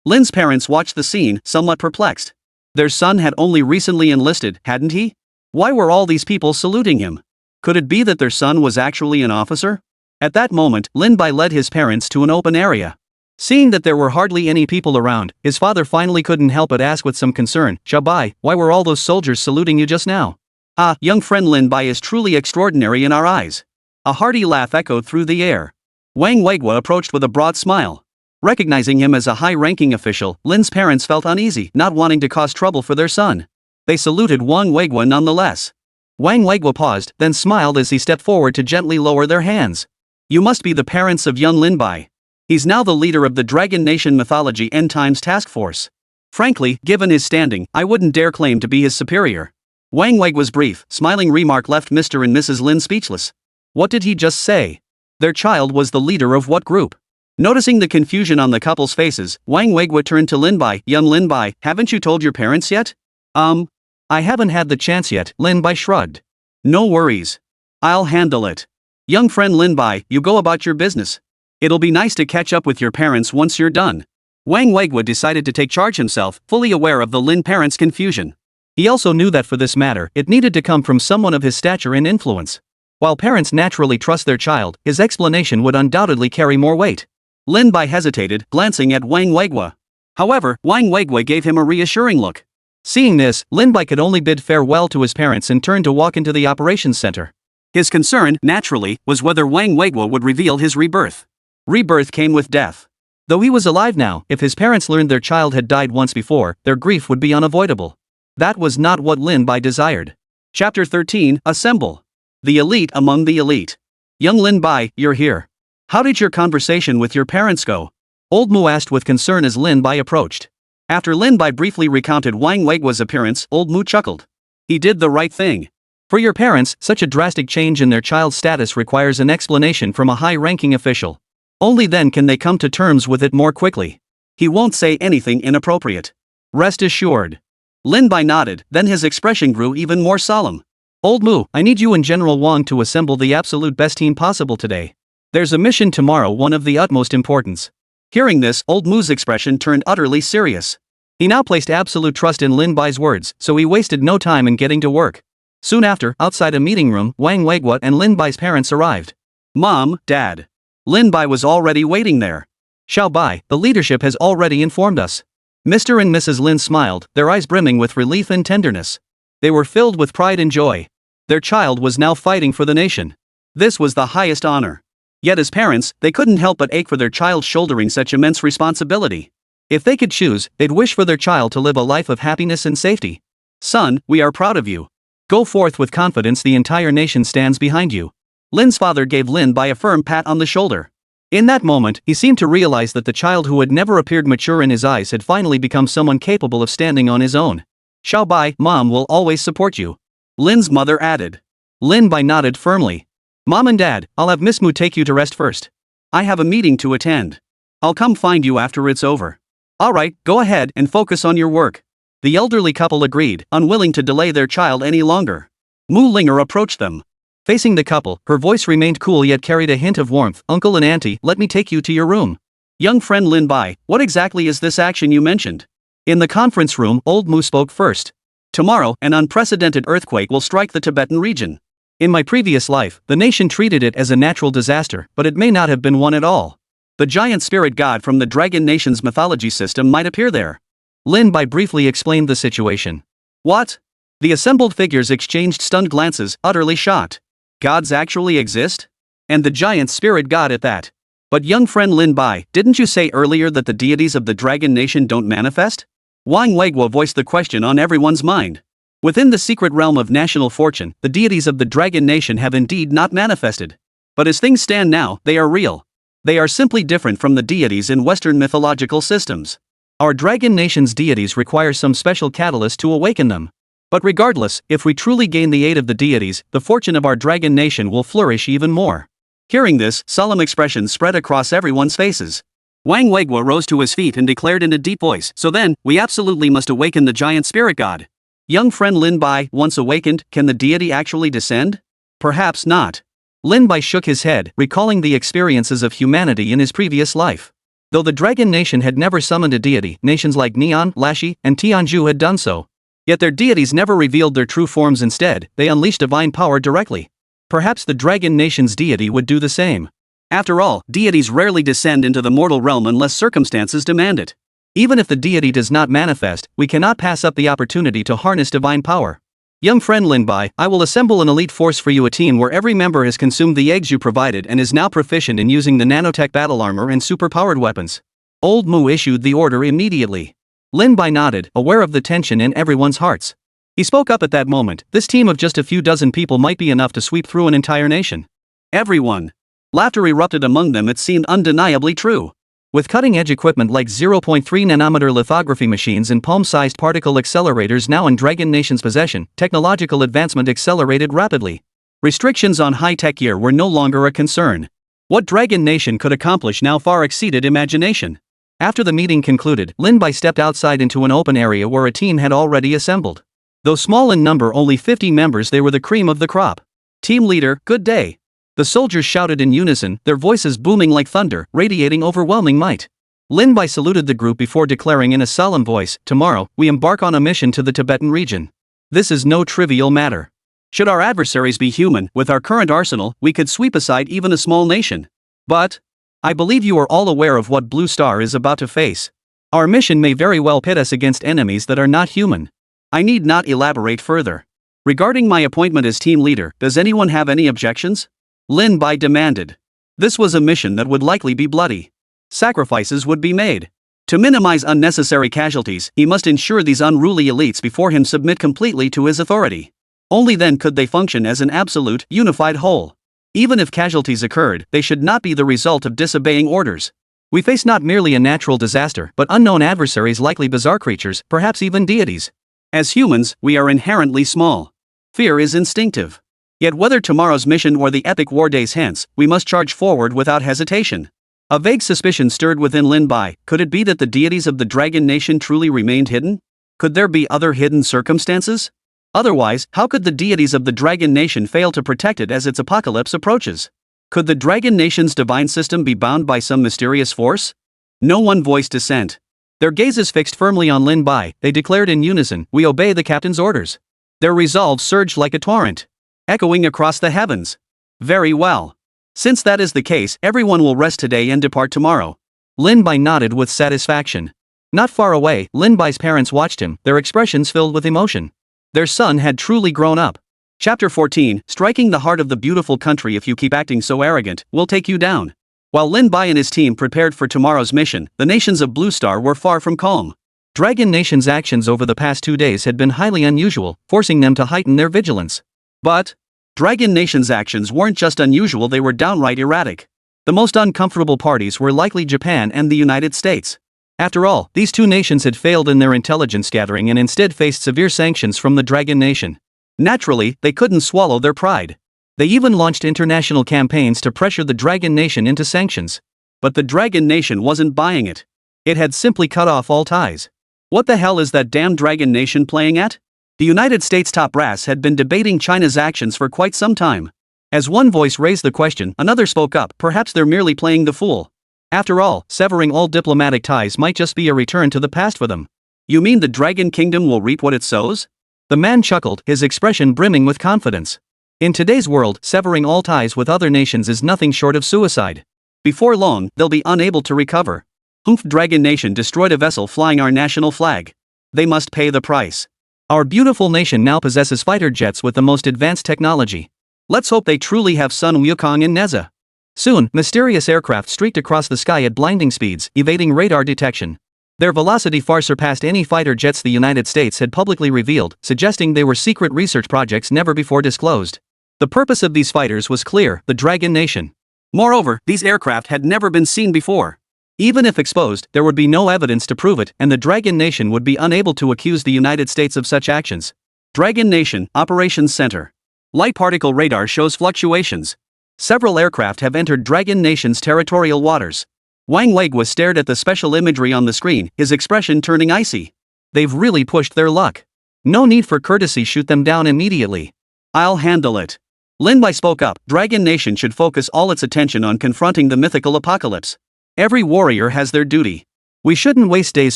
Lin's parents watched the scene, somewhat perplexed. Their son had only recently enlisted, hadn't he? Why were all these people saluting him? Could it be that their son was actually an officer? At that moment, Lin Bai led his parents to an open area. Seeing that there were hardly any people around, his father finally couldn't help but ask with some concern, Shabai, why were all those soldiers saluting you just now? Ah, young friend, Lin Bai is truly extraordinary in our eyes. A hearty laugh echoed through the air. Wang Weigua approached with a broad smile. Recognizing him as a high-ranking official, Lin's parents felt uneasy, not wanting to cause trouble for their son. They saluted Wang Weigua nonetheless. Wang Weigua paused, then smiled as he stepped forward to gently lower their hands. You must be the parents of young Lin Bai. He's now the leader of the Dragon Nation Mythology End Times Task Force. Frankly, given his standing, I wouldn't dare claim to be his superior. Wang Weigua's brief, smiling remark left Mr. and Mrs. Lin speechless. What did he just say? Their child was the leader of what group? Noticing the confusion on the couple's faces, Wang Weigua turned to Lin Bai. Young Lin Bai, haven't you told your parents yet? I haven't had the chance yet, Lin Bai shrugged. No worries. I'll handle it. Young friend Lin Bai, you go about your business. It'll be nice to catch up with your parents once you're done. Wang Weigua decided to take charge himself, fully aware of the Lin parents' confusion. He also knew that for this matter, it needed to come from someone of his stature and influence. While parents naturally trust their child, his explanation would undoubtedly carry more weight. Lin Bai hesitated, glancing at Wang Weigua. However, Wang Weigua gave him a reassuring look. Seeing this, Lin Bai could only bid farewell to his parents and turn to walk into the operations center. His concern, naturally, was whether Wang Weigua would reveal his rebirth. Rebirth came with death. Though he was alive now, if his parents learned their child had died once before, their grief would be unavoidable. That was not what Lin Bai desired. Chapter 13, Assemble. The elite among the elite. Young Lin Bai, you're here. How did your conversation with your parents go? Old Mu asked with concern as Lin Bai approached. After Lin Bai briefly recounted Wang Weigua's appearance, Old Mu chuckled. He did the right thing. For your parents, such a drastic change in their child's status requires an explanation from a high-ranking official. Only then can they come to terms with it more quickly. He won't say anything inappropriate. Rest assured. Lin Bai nodded, then his expression grew even more solemn. Old Mu, I need you and General Wang to assemble the absolute best team possible today. There's a mission tomorrow, one of the utmost importance. Hearing this, Old Mu's expression turned utterly serious. He now placed absolute trust in Lin Bai's words, so he wasted no time in getting to work. Soon after, outside a meeting room, Wang Weiguo and Lin Bai's parents arrived. Mom, Dad. Lin Bai was already waiting there. Xiao Bai, the leadership has already informed us. Mr. and Mrs. Lin smiled, their eyes brimming with relief and tenderness. They were filled with pride and joy. Their child was now fighting for the nation. This was the highest honor. Yet as parents, they couldn't help but ache for their child shouldering such immense responsibility. If they could choose, they'd wish for their child to live a life of happiness and safety. Son, we are proud of you. Go forth with confidence, the entire nation stands behind you. Lin's father gave Lin Bai a firm pat on the shoulder. In that moment, he seemed to realize that the child who had never appeared mature in his eyes had finally become someone capable of standing on his own. Xiao Bai, Mom will always support you. Lin's mother added. Lin Bai nodded firmly. Mom and Dad, I'll have Miss Mu take you to rest first. I have a meeting to attend. I'll come find you after it's over. Alright, go ahead and focus on your work. The elderly couple agreed, unwilling to delay their child any longer. Mu Linger approached them. Facing the couple, her voice remained cool yet carried a hint of warmth. Uncle and Auntie, let me take you to your room. Young friend Lin Bai, what exactly is this action you mentioned? In the conference room, Old Mu spoke first. Tomorrow, an unprecedented earthquake will strike the Tibetan region. In my previous life, the nation treated it as a natural disaster, but it may not have been one at all. The giant spirit god from the dragon nation's mythology system might appear there. Lin Bai briefly explained the situation. What? The assembled figures exchanged stunned glances, utterly shocked. Gods actually exist? And the giant spirit god at that. But young friend Lin Bai, didn't you say earlier that the deities of the dragon nation don't manifest? Wang Weiguo voiced the question on everyone's mind. Within the secret realm of national fortune, the deities of the dragon nation have indeed not manifested. But as things stand now, they are real. They are simply different from the deities in Western mythological systems. Our dragon nation's deities require some special catalyst to awaken them. But regardless, if we truly gain the aid of the deities, the fortune of our dragon nation will flourish even more. Hearing this, solemn expressions spread across everyone's faces. Wang Weiguo rose to his feet and declared in a deep voice, so then, we absolutely must awaken the giant spirit god. Young friend Lin Bai, once awakened, can the deity actually descend? Perhaps not. Lin Bai shook his head, recalling the experiences of humanity in his previous life. Though the dragon nation had never summoned a deity, nations like Neon, Lashi, and Tianju had done so. Yet their deities never revealed their true forms. Instead, they unleashed divine power directly. Perhaps the dragon nation's deity would do the same. After all, deities rarely descend into the mortal realm unless circumstances demand it. Even if the deity does not manifest, we cannot pass up the opportunity to harness divine power. Young friend Lin Bai, I will assemble an elite force for you, a team where every member has consumed the eggs you provided and is now proficient in using the nanotech battle armor and super-powered weapons. Old Mu issued the order immediately. Lin Bai nodded, aware of the tension in everyone's hearts. He spoke up at that moment. This team of just a few dozen people might be enough to sweep through an entire nation. Everyone. Laughter erupted among them. It seemed undeniably true. With cutting-edge equipment like 0.3 nanometer lithography machines and palm-sized particle accelerators now in Dragon Nation's possession, technological advancement accelerated rapidly. Restrictions on high-tech gear were no longer a concern. What Dragon Nation could accomplish now far exceeded imagination. After the meeting concluded, Lin Bai stepped outside into an open area where a team had already assembled. Though small in number, only 50 members, they were the cream of the crop. Team leader, good day. The soldiers shouted in unison, their voices booming like thunder, radiating overwhelming might. Lin Bai saluted the group before declaring in a solemn voice, tomorrow, we embark on a mission to the Tibetan region. This is no trivial matter. Should our adversaries be human, with our current arsenal, we could sweep aside even a small nation. But I believe you are all aware of what Blue Star is about to face. Our mission may very well pit us against enemies that are not human. I need not elaborate further. Regarding my appointment as team leader, does anyone have any objections? Lin Bai demanded. This was a mission that would likely be bloody. Sacrifices would be made. To minimize unnecessary casualties, he must ensure these unruly elites before him submit completely to his authority. Only then could they function as an absolute, unified whole. Even if casualties occurred, they should not be the result of disobeying orders. We face not merely a natural disaster, but unknown adversaries, likely bizarre creatures, perhaps even deities. As humans, we are inherently small. Fear is instinctive. Yet whether tomorrow's mission or the epic war days hence, we must charge forward without hesitation. A vague suspicion stirred within Lin Bai. Could it be that the deities of the Dragon Nation truly remained hidden? Could there be other hidden circumstances? Otherwise, how could the deities of the Dragon Nation fail to protect it as its apocalypse approaches? Could the Dragon Nation's divine system be bound by some mysterious force? No one voiced dissent. Their gazes fixed firmly on Lin Bai, they declared in unison, "We obey the captain's orders." Their resolve surged like a torrent, echoing across the heavens. Very well. Since that is the case, everyone will rest today and depart tomorrow. Lin Bai nodded with satisfaction. Not far away, Lin Bai's parents watched him, their expressions filled with emotion. Their son had truly grown up. Chapter 14, striking the heart of the beautiful country. If you keep acting so arrogant, we'll take you down. While Lin Bai and his team prepared for tomorrow's mission, the nations of Blue Star were far from calm. Dragon Nation's actions over the past 2 days had been highly unusual, forcing them to heighten their vigilance. But Dragon Nation's actions weren't just unusual, they were downright erratic. The most uncomfortable parties were likely Japan and the United States. After all, these two nations had failed in their intelligence gathering and instead faced severe sanctions from the Dragon Nation. Naturally, they couldn't swallow their pride. They even launched international campaigns to pressure the Dragon Nation into sanctions. But the Dragon Nation wasn't buying it. It had simply cut off all ties. What the hell is that damn Dragon Nation playing at? The United States top brass had been debating China's actions for quite some time. As one voice raised the question, another spoke up, perhaps they're merely playing the fool. After all, severing all diplomatic ties might just be a return to the past for them. You mean the Dragon Kingdom will reap what it sows? The man chuckled, his expression brimming with confidence. In today's world, severing all ties with other nations is nothing short of suicide. Before long, they'll be unable to recover. Humph! Dragon Nation destroyed a vessel flying our national flag. They must pay the price. Our beautiful nation now possesses fighter jets with the most advanced technology. Let's hope they truly have Sun Wukong and Neza. Soon, mysterious aircraft streaked across the sky at blinding speeds, evading radar detection. Their velocity far surpassed any fighter jets the United States had publicly revealed, suggesting they were secret research projects never before disclosed. The purpose of these fighters was clear: the Dragon Nation. Moreover, these aircraft had never been seen before. Even if exposed, there would be no evidence to prove it, and the Dragon Nation would be unable to accuse the United States of such actions. Dragon Nation, Operations Center. Light particle radar shows fluctuations. Several aircraft have entered Dragon Nation's territorial waters. Wang Weiguo stared at the special imagery on the screen, his expression turning icy. They've really pushed their luck. No need for courtesy, shoot them down immediately. I'll handle it. Lin Bai spoke up. Dragon Nation should focus all its attention on confronting the mythical apocalypse. Every warrior has their duty. We shouldn't waste days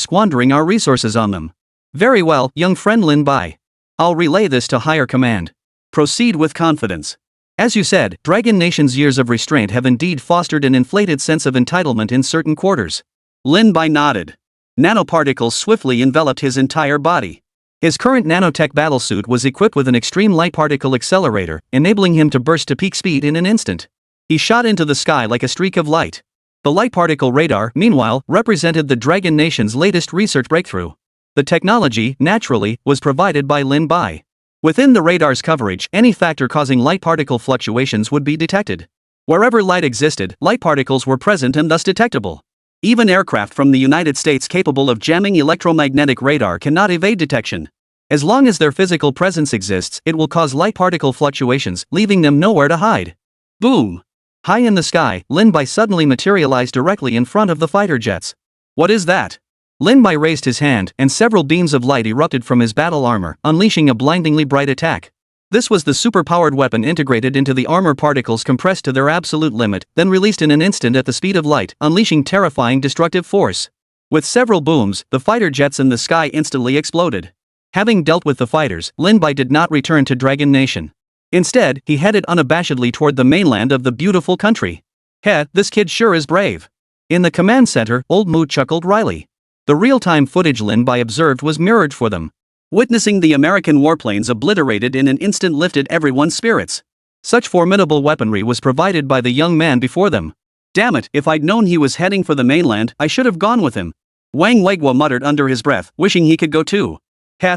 squandering our resources on them. Very well, young friend Lin Bai. I'll relay this to higher command. Proceed with confidence. As you said, Dragon Nation's years of restraint have indeed fostered an inflated sense of entitlement in certain quarters. Lin Bai nodded. Nanoparticles swiftly enveloped his entire body. His current nanotech battlesuit was equipped with an extreme light particle accelerator, enabling him to burst to peak speed in an instant. He shot into the sky like a streak of light. The light particle radar, meanwhile, represented the Dragon Nation's latest research breakthrough. The technology, naturally, was provided by Lin Bai. Within the radar's coverage, any factor causing light particle fluctuations would be detected. Wherever light existed, light particles were present and thus detectable. Even aircraft from the United States capable of jamming electromagnetic radar cannot evade detection. As long as their physical presence exists, it will cause light particle fluctuations, leaving them nowhere to hide. Boom! High in the sky, Lin Bai suddenly materialized directly in front of the fighter jets. What is that? Lin Bai raised his hand, and several beams of light erupted from his battle armor, unleashing a blindingly bright attack. This was the super-powered weapon integrated into the armor, particles compressed to their absolute limit, then released in an instant at the speed of light, unleashing terrifying destructive force. With several booms, the fighter jets in the sky instantly exploded. Having dealt with the fighters, Lin Bai did not return to Dragon Nation. Instead, he headed unabashedly toward the mainland of the beautiful country. This kid sure is brave. In the command center, Old Moo chuckled wryly. The real-time footage Lin Bai observed was mirrored for them. Witnessing the American warplanes obliterated in an instant lifted everyone's spirits. Such formidable weaponry was provided by the young man before them. Damn it, if I'd known he was heading for the mainland, I should have gone with him. Wang Weiguo muttered under his breath, wishing he could go too.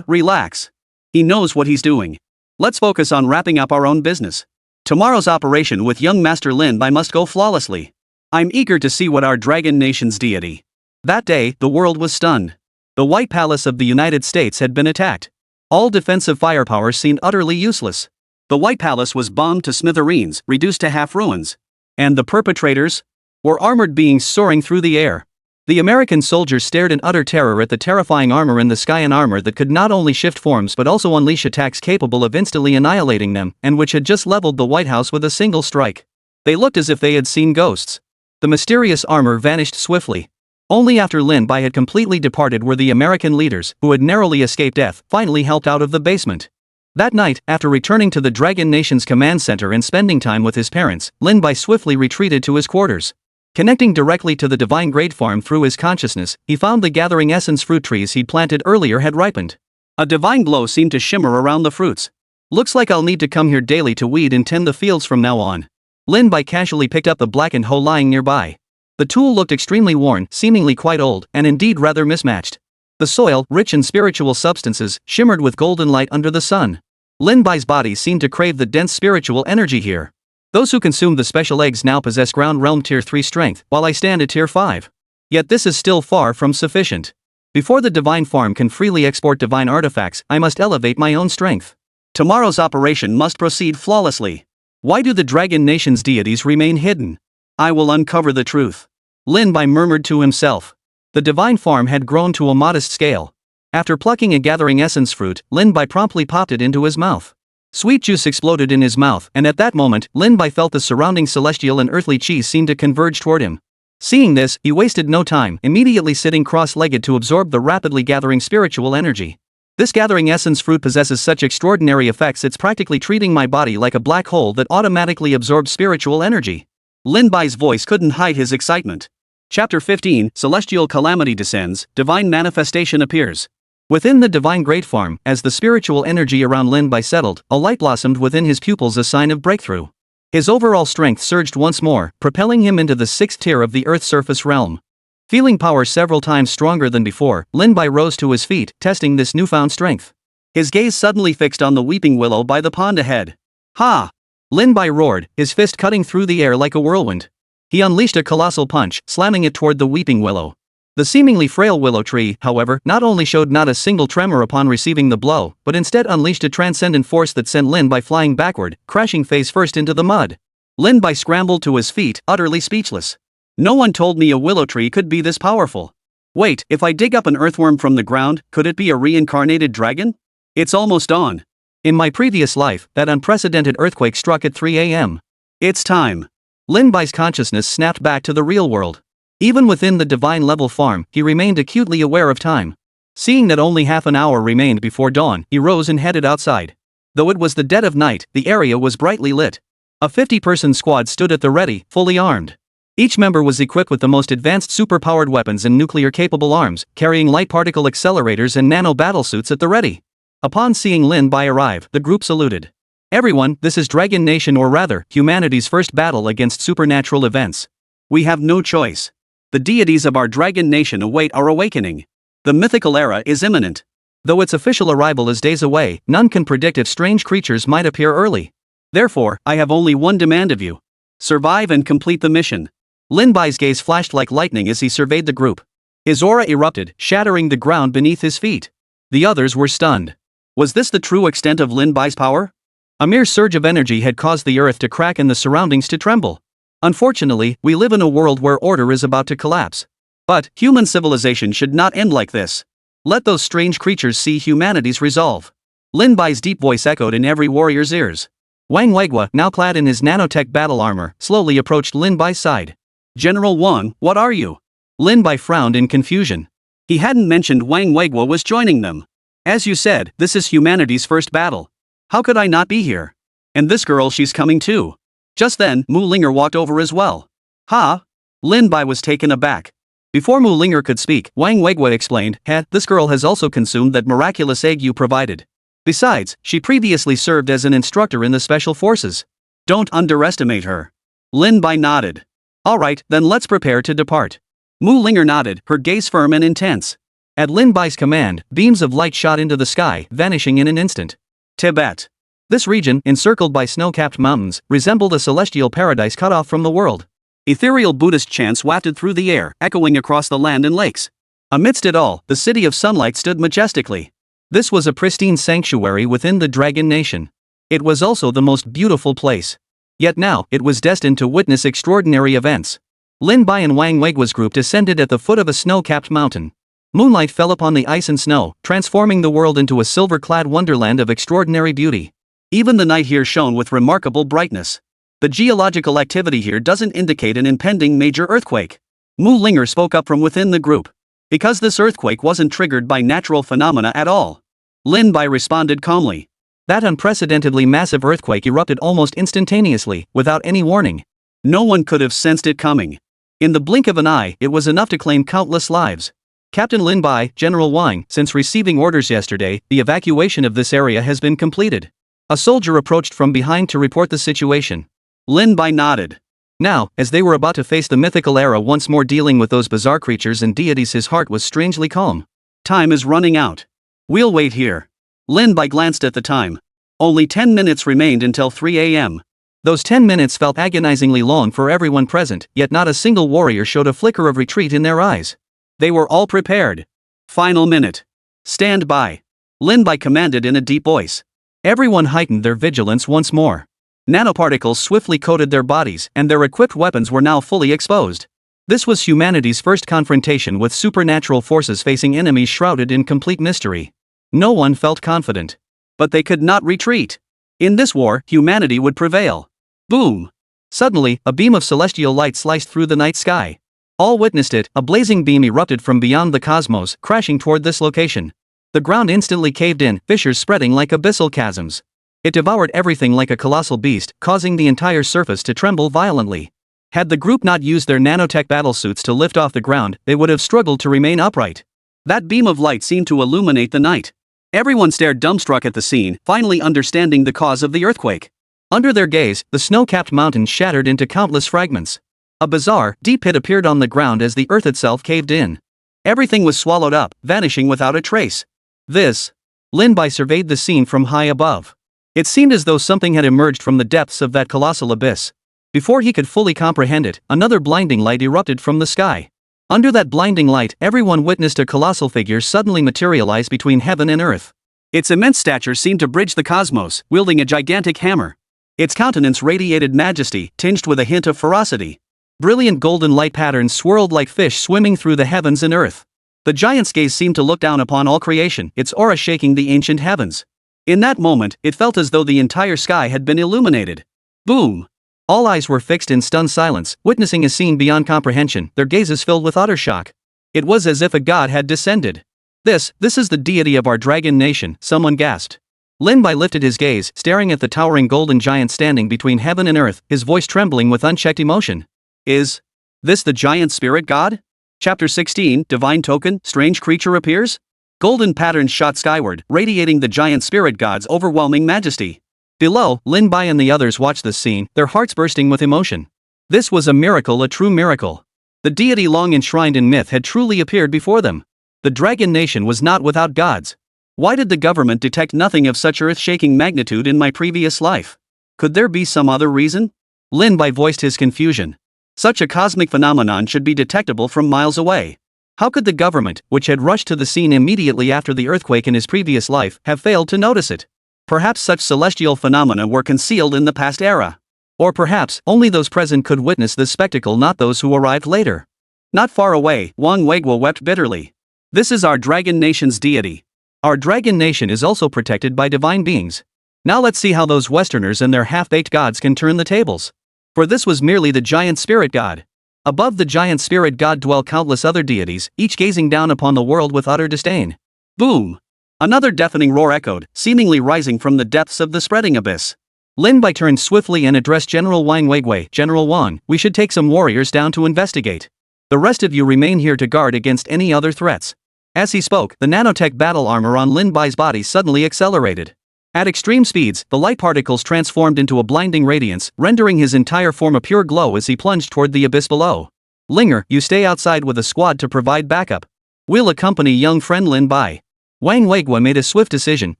Relax. He knows what he's doing. Let's focus on wrapping up our own business. Tomorrow's operation with young Master Lin Bai must go flawlessly. I'm eager to see what our Dragon Nation's deity. That day, the world was stunned. The White Palace of the United States had been attacked. All defensive firepower seemed utterly useless. The White Palace was bombed to smithereens, reduced to half ruins. And the perpetrators? Were armored beings soaring through the air. The American soldiers stared in utter terror at the terrifying armor in the sky, an armor that could not only shift forms but also unleash attacks capable of instantly annihilating them, and which had just leveled the White House with a single strike. They looked as if they had seen ghosts. The mysterious armor vanished swiftly. Only after Lin Bai had completely departed were the American leaders, who had narrowly escaped death, finally helped out of the basement. That night, after returning to the Dragon Nation's command center and spending time with his parents, Lin Bai swiftly retreated to his quarters. Connecting directly to the divine great farm through his consciousness, he found the gathering essence fruit trees he'd planted earlier had ripened. A divine glow seemed to shimmer around the fruits. Looks like I'll need to come here daily to weed and tend the fields from now on. Lin Bai casually picked up the blackened hoe lying nearby. The tool looked extremely worn, seemingly quite old, and indeed rather mismatched. The soil, rich in spiritual substances, shimmered with golden light under the sun. Lin Bai's body seemed to crave the dense spiritual energy here. Those who consumed the special eggs now possess ground realm tier 3 strength, while I stand at tier 5. Yet this is still far from sufficient. Before the divine farm can freely export divine artifacts, I must elevate my own strength. Tomorrow's operation must proceed flawlessly. Why do the Dragon Nation's deities remain hidden? I will uncover the truth. Lin Bai murmured to himself. The divine farm had grown to a modest scale. After plucking a gathering essence fruit, Lin Bai promptly popped it into his mouth. Sweet juice exploded in his mouth, and at that moment, Lin Bai felt the surrounding celestial and earthly chi seem to converge toward him. Seeing this, he wasted no time, immediately sitting cross-legged to absorb the rapidly gathering spiritual energy. This gathering essence fruit possesses such extraordinary effects, it's practically treating my body like a black hole that automatically absorbs spiritual energy. Lin Bai's voice couldn't hide his excitement. Chapter 15, Celestial Calamity descends, Divine Manifestation appears. Within the divine great farm, as the spiritual energy around Lin Bai settled, a light blossomed within his pupils, a sign of breakthrough. His overall strength surged once more, propelling him into the 6th tier of the Earth's surface realm. Feeling power several times stronger than before, Lin Bai rose to his feet, testing this newfound strength. His gaze suddenly fixed on the weeping willow by the pond ahead. Ha! Lin Bai roared, his fist cutting through the air like a whirlwind. He unleashed a colossal punch, slamming it toward the weeping willow. The seemingly frail willow tree, however, not only showed not a single tremor upon receiving the blow, but instead unleashed a transcendent force that sent Lin Bai flying backward, crashing face first into the mud. Lin Bai scrambled to his feet, utterly speechless. No one told me a willow tree could be this powerful. Wait, if I dig up an earthworm from the ground, could it be a reincarnated dragon? It's almost dawn. In my previous life, that unprecedented earthquake struck at 3 a.m. It's time. Lin Bai's consciousness snapped back to the real world. Even within the divine level farm, he remained acutely aware of time. Seeing that only half an hour remained before dawn, he rose and headed outside. Though it was the dead of night, the area was brightly lit. A 50-person squad stood at the ready, fully armed. Each member was equipped with the most advanced super-powered weapons and nuclear-capable arms, carrying light particle accelerators and nano battlesuits at the ready. Upon seeing Lin Bai arrive, the group saluted. Everyone, this is Dragon Nation, or rather, humanity's first battle against supernatural events. We have no choice. The deities of our Dragon Nation await our awakening. The Mythical Era is imminent. Though its official arrival is days away, none can predict if strange creatures might appear early. Therefore, I have only one demand of you. Survive and complete the mission. Lin Bai's gaze flashed like lightning as he surveyed the group. His aura erupted, shattering the ground beneath his feet. The others were stunned. Was this the true extent of Lin Bai's power? A mere surge of energy had caused the earth to crack and the surroundings to tremble. Unfortunately, we live in a world where order is about to collapse. But, human civilization should not end like this. Let those strange creatures see humanity's resolve. Lin Bai's deep voice echoed in every warrior's ears. Wang Weiguo, now clad in his nanotech battle armor, slowly approached Lin Bai's side. General Wang, what are you? Lin Bai frowned in confusion. He hadn't mentioned Wang Weiguo was joining them. As you said, this is humanity's first battle. How could I not be here? And this girl, she's coming too. Just then, Mu Linger walked over as well. Ha! Lin Bai was taken aback. Before Mu Linger could speak, Wang Weiguo explained, this girl has also consumed that miraculous egg you provided. Besides, she previously served as an instructor in the special forces. Don't underestimate her. Lin Bai nodded. Alright, then let's prepare to depart. Mu Linger nodded, her gaze firm and intense. At Lin Bai's command, beams of light shot into the sky, vanishing in an instant. Tibet. This region, encircled by snow-capped mountains, resembled a celestial paradise cut off from the world. Ethereal Buddhist chants wafted through the air, echoing across the land and lakes. Amidst it all, the city of sunlight stood majestically. This was a pristine sanctuary within the Dragon Nation. It was also the most beautiful place. Yet now, it was destined to witness extraordinary events. Lin Bai and Wang Weigua's group descended at the foot of a snow-capped mountain. Moonlight fell upon the ice and snow, transforming the world into a silver-clad wonderland of extraordinary beauty. Even the night here shone with remarkable brightness. The geological activity here doesn't indicate an impending major earthquake. Mu Linger spoke up from within the group. Because this earthquake wasn't triggered by natural phenomena at all. Lin Bai responded calmly. That unprecedentedly massive earthquake erupted almost instantaneously, without any warning. No one could have sensed it coming. In the blink of an eye, it was enough to claim countless lives. Captain Lin Bai, General Wang, since receiving orders yesterday, the evacuation of this area has been completed. A soldier approached from behind to report the situation. Lin Bai nodded. Now, as they were about to face the mythical era once more dealing with those bizarre creatures and deities, his heart was strangely calm. Time is running out. We'll wait here. Lin Bai glanced at the time. Only 10 minutes remained until 3 a.m. Those 10 minutes felt agonizingly long for everyone present, yet not a single warrior showed a flicker of retreat in their eyes. They were all prepared. Final minute. Stand by. Lin Bai commanded in a deep voice. Everyone heightened their vigilance once more. Nanoparticles swiftly coated their bodies, and their equipped weapons were now fully exposed. This was humanity's first confrontation with supernatural forces facing enemies shrouded in complete mystery. No one felt confident. But they could not retreat. In this war, humanity would prevail. Boom! Suddenly, a beam of celestial light sliced through the night sky. All witnessed it. A blazing beam erupted from beyond the cosmos, crashing toward this location. The ground instantly caved in, fissures spreading like abyssal chasms. It devoured everything like a colossal beast, causing the entire surface to tremble violently. Had the group not used their nanotech battlesuits to lift off the ground, they would have struggled to remain upright. That beam of light seemed to illuminate the night. Everyone stared dumbstruck at the scene, finally understanding the cause of the earthquake. Under their gaze, the snow-capped mountain shattered into countless fragments. A bizarre, deep pit appeared on the ground as the earth itself caved in. Everything was swallowed up, vanishing without a trace. Lin Bai surveyed the scene from high above. It seemed as though something had emerged from the depths of that colossal abyss. Before he could fully comprehend it, another blinding light erupted from the sky. Under that blinding light, everyone witnessed a colossal figure suddenly materialize between heaven and earth. Its immense stature seemed to bridge the cosmos, wielding a gigantic hammer. Its countenance radiated majesty, tinged with a hint of ferocity. Brilliant golden light patterns swirled like fish swimming through the heavens and earth. The giant's gaze seemed to look down upon all creation, its aura shaking the ancient heavens. In that moment, it felt as though the entire sky had been illuminated. Boom! All eyes were fixed in stunned silence, witnessing a scene beyond comprehension, their gazes filled with utter shock. It was as if a god had descended. This is the deity of our dragon nation, someone gasped. Lin Bai lifted his gaze, staring at the towering golden giant standing between heaven and earth, his voice trembling with unchecked emotion. Is this the giant spirit god? Chapter 16, Divine Token, Strange Creature Appears? Golden patterns shot skyward, radiating the giant spirit god's overwhelming majesty. Below, Lin Bai and the others watched this scene, their hearts bursting with emotion. This was a miracle, a true miracle. The deity long enshrined in myth had truly appeared before them. The dragon nation was not without gods. Why did the government detect nothing of such earth-shaking magnitude in my previous life? Could there be some other reason? Lin Bai voiced his confusion. Such a cosmic phenomenon should be detectable from miles away. How could the government, which had rushed to the scene immediately after the earthquake in his previous life, have failed to notice it? Perhaps such celestial phenomena were concealed in the past era. Or perhaps, only those present could witness this spectacle, not those who arrived later. Not far away, Wang Weigua wept bitterly. This is our dragon nation's deity. Our dragon nation is also protected by divine beings. Now let's see how those Westerners and their half-baked gods can turn the tables. For this was merely the giant spirit god. Above the giant spirit god dwell countless other deities, each gazing down upon the world with utter disdain. Boom! Another deafening roar echoed, seemingly rising from the depths of the spreading abyss. Lin Bai turned swiftly and addressed General Wang Weigui. General Wang, we should take some warriors down to investigate. The rest of you remain here to guard against any other threats. As he spoke, the nanotech battle armor on Lin Bai's body suddenly accelerated. At extreme speeds, the light particles transformed into a blinding radiance, rendering his entire form a pure glow as he plunged toward the abyss below. Linger, you stay outside with a squad to provide backup. We'll accompany young friend Lin Bai. Wang Weigua made a swift decision,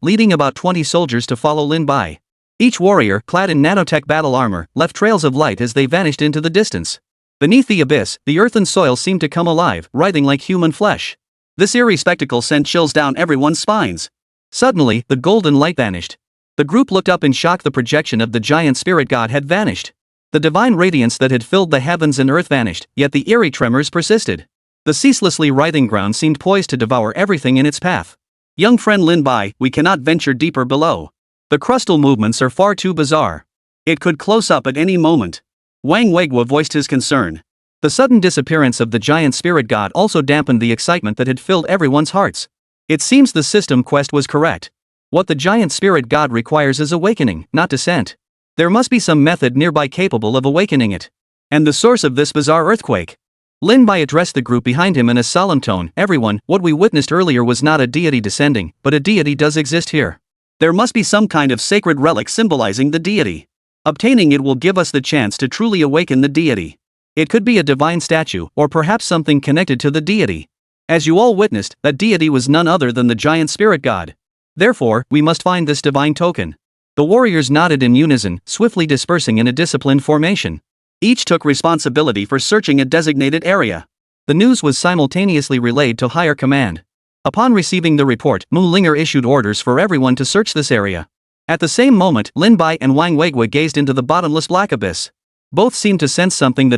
leading about 20 soldiers to follow Lin Bai. Each warrior, clad in nanotech battle armor, left trails of light as they vanished into the distance. Beneath the abyss, the earth and soil seemed to come alive, writhing like human flesh. This eerie spectacle sent chills down everyone's spines. Suddenly, the golden light vanished. The group looked up in shock. The projection of the giant spirit god had vanished. The divine radiance that had filled the heavens and earth vanished, yet the eerie tremors persisted. The ceaselessly writhing ground seemed poised to devour everything in its path. Young friend Lin Bai, we cannot venture deeper below. The crustal movements are far too bizarre. It could close up at any moment. Wang Weiguo voiced his concern. The sudden disappearance of the giant spirit god also dampened the excitement that had filled everyone's hearts. It seems the system quest was correct. What the giant spirit god requires is awakening, not descent. There must be some method nearby capable of awakening it. And the source of this bizarre earthquake. Lin Bai addressed the group behind him in a solemn tone. Everyone, what we witnessed earlier was not a deity descending, but a deity does exist here. There must be some kind of sacred relic symbolizing the deity. Obtaining it will give us the chance to truly awaken the deity. It could be a divine statue, or perhaps something connected to the deity. As you all witnessed, that deity was none other than the giant spirit god. Therefore, we must find this divine token. The warriors nodded in unison, swiftly dispersing in a disciplined formation. Each took responsibility for searching a designated area. The news was simultaneously relayed to higher command. Upon receiving the report, Mu Linger issued orders for everyone to search this area. At the same moment, Lin Bai and Wang Weiguo gazed into the bottomless black abyss. Both seemed to sense something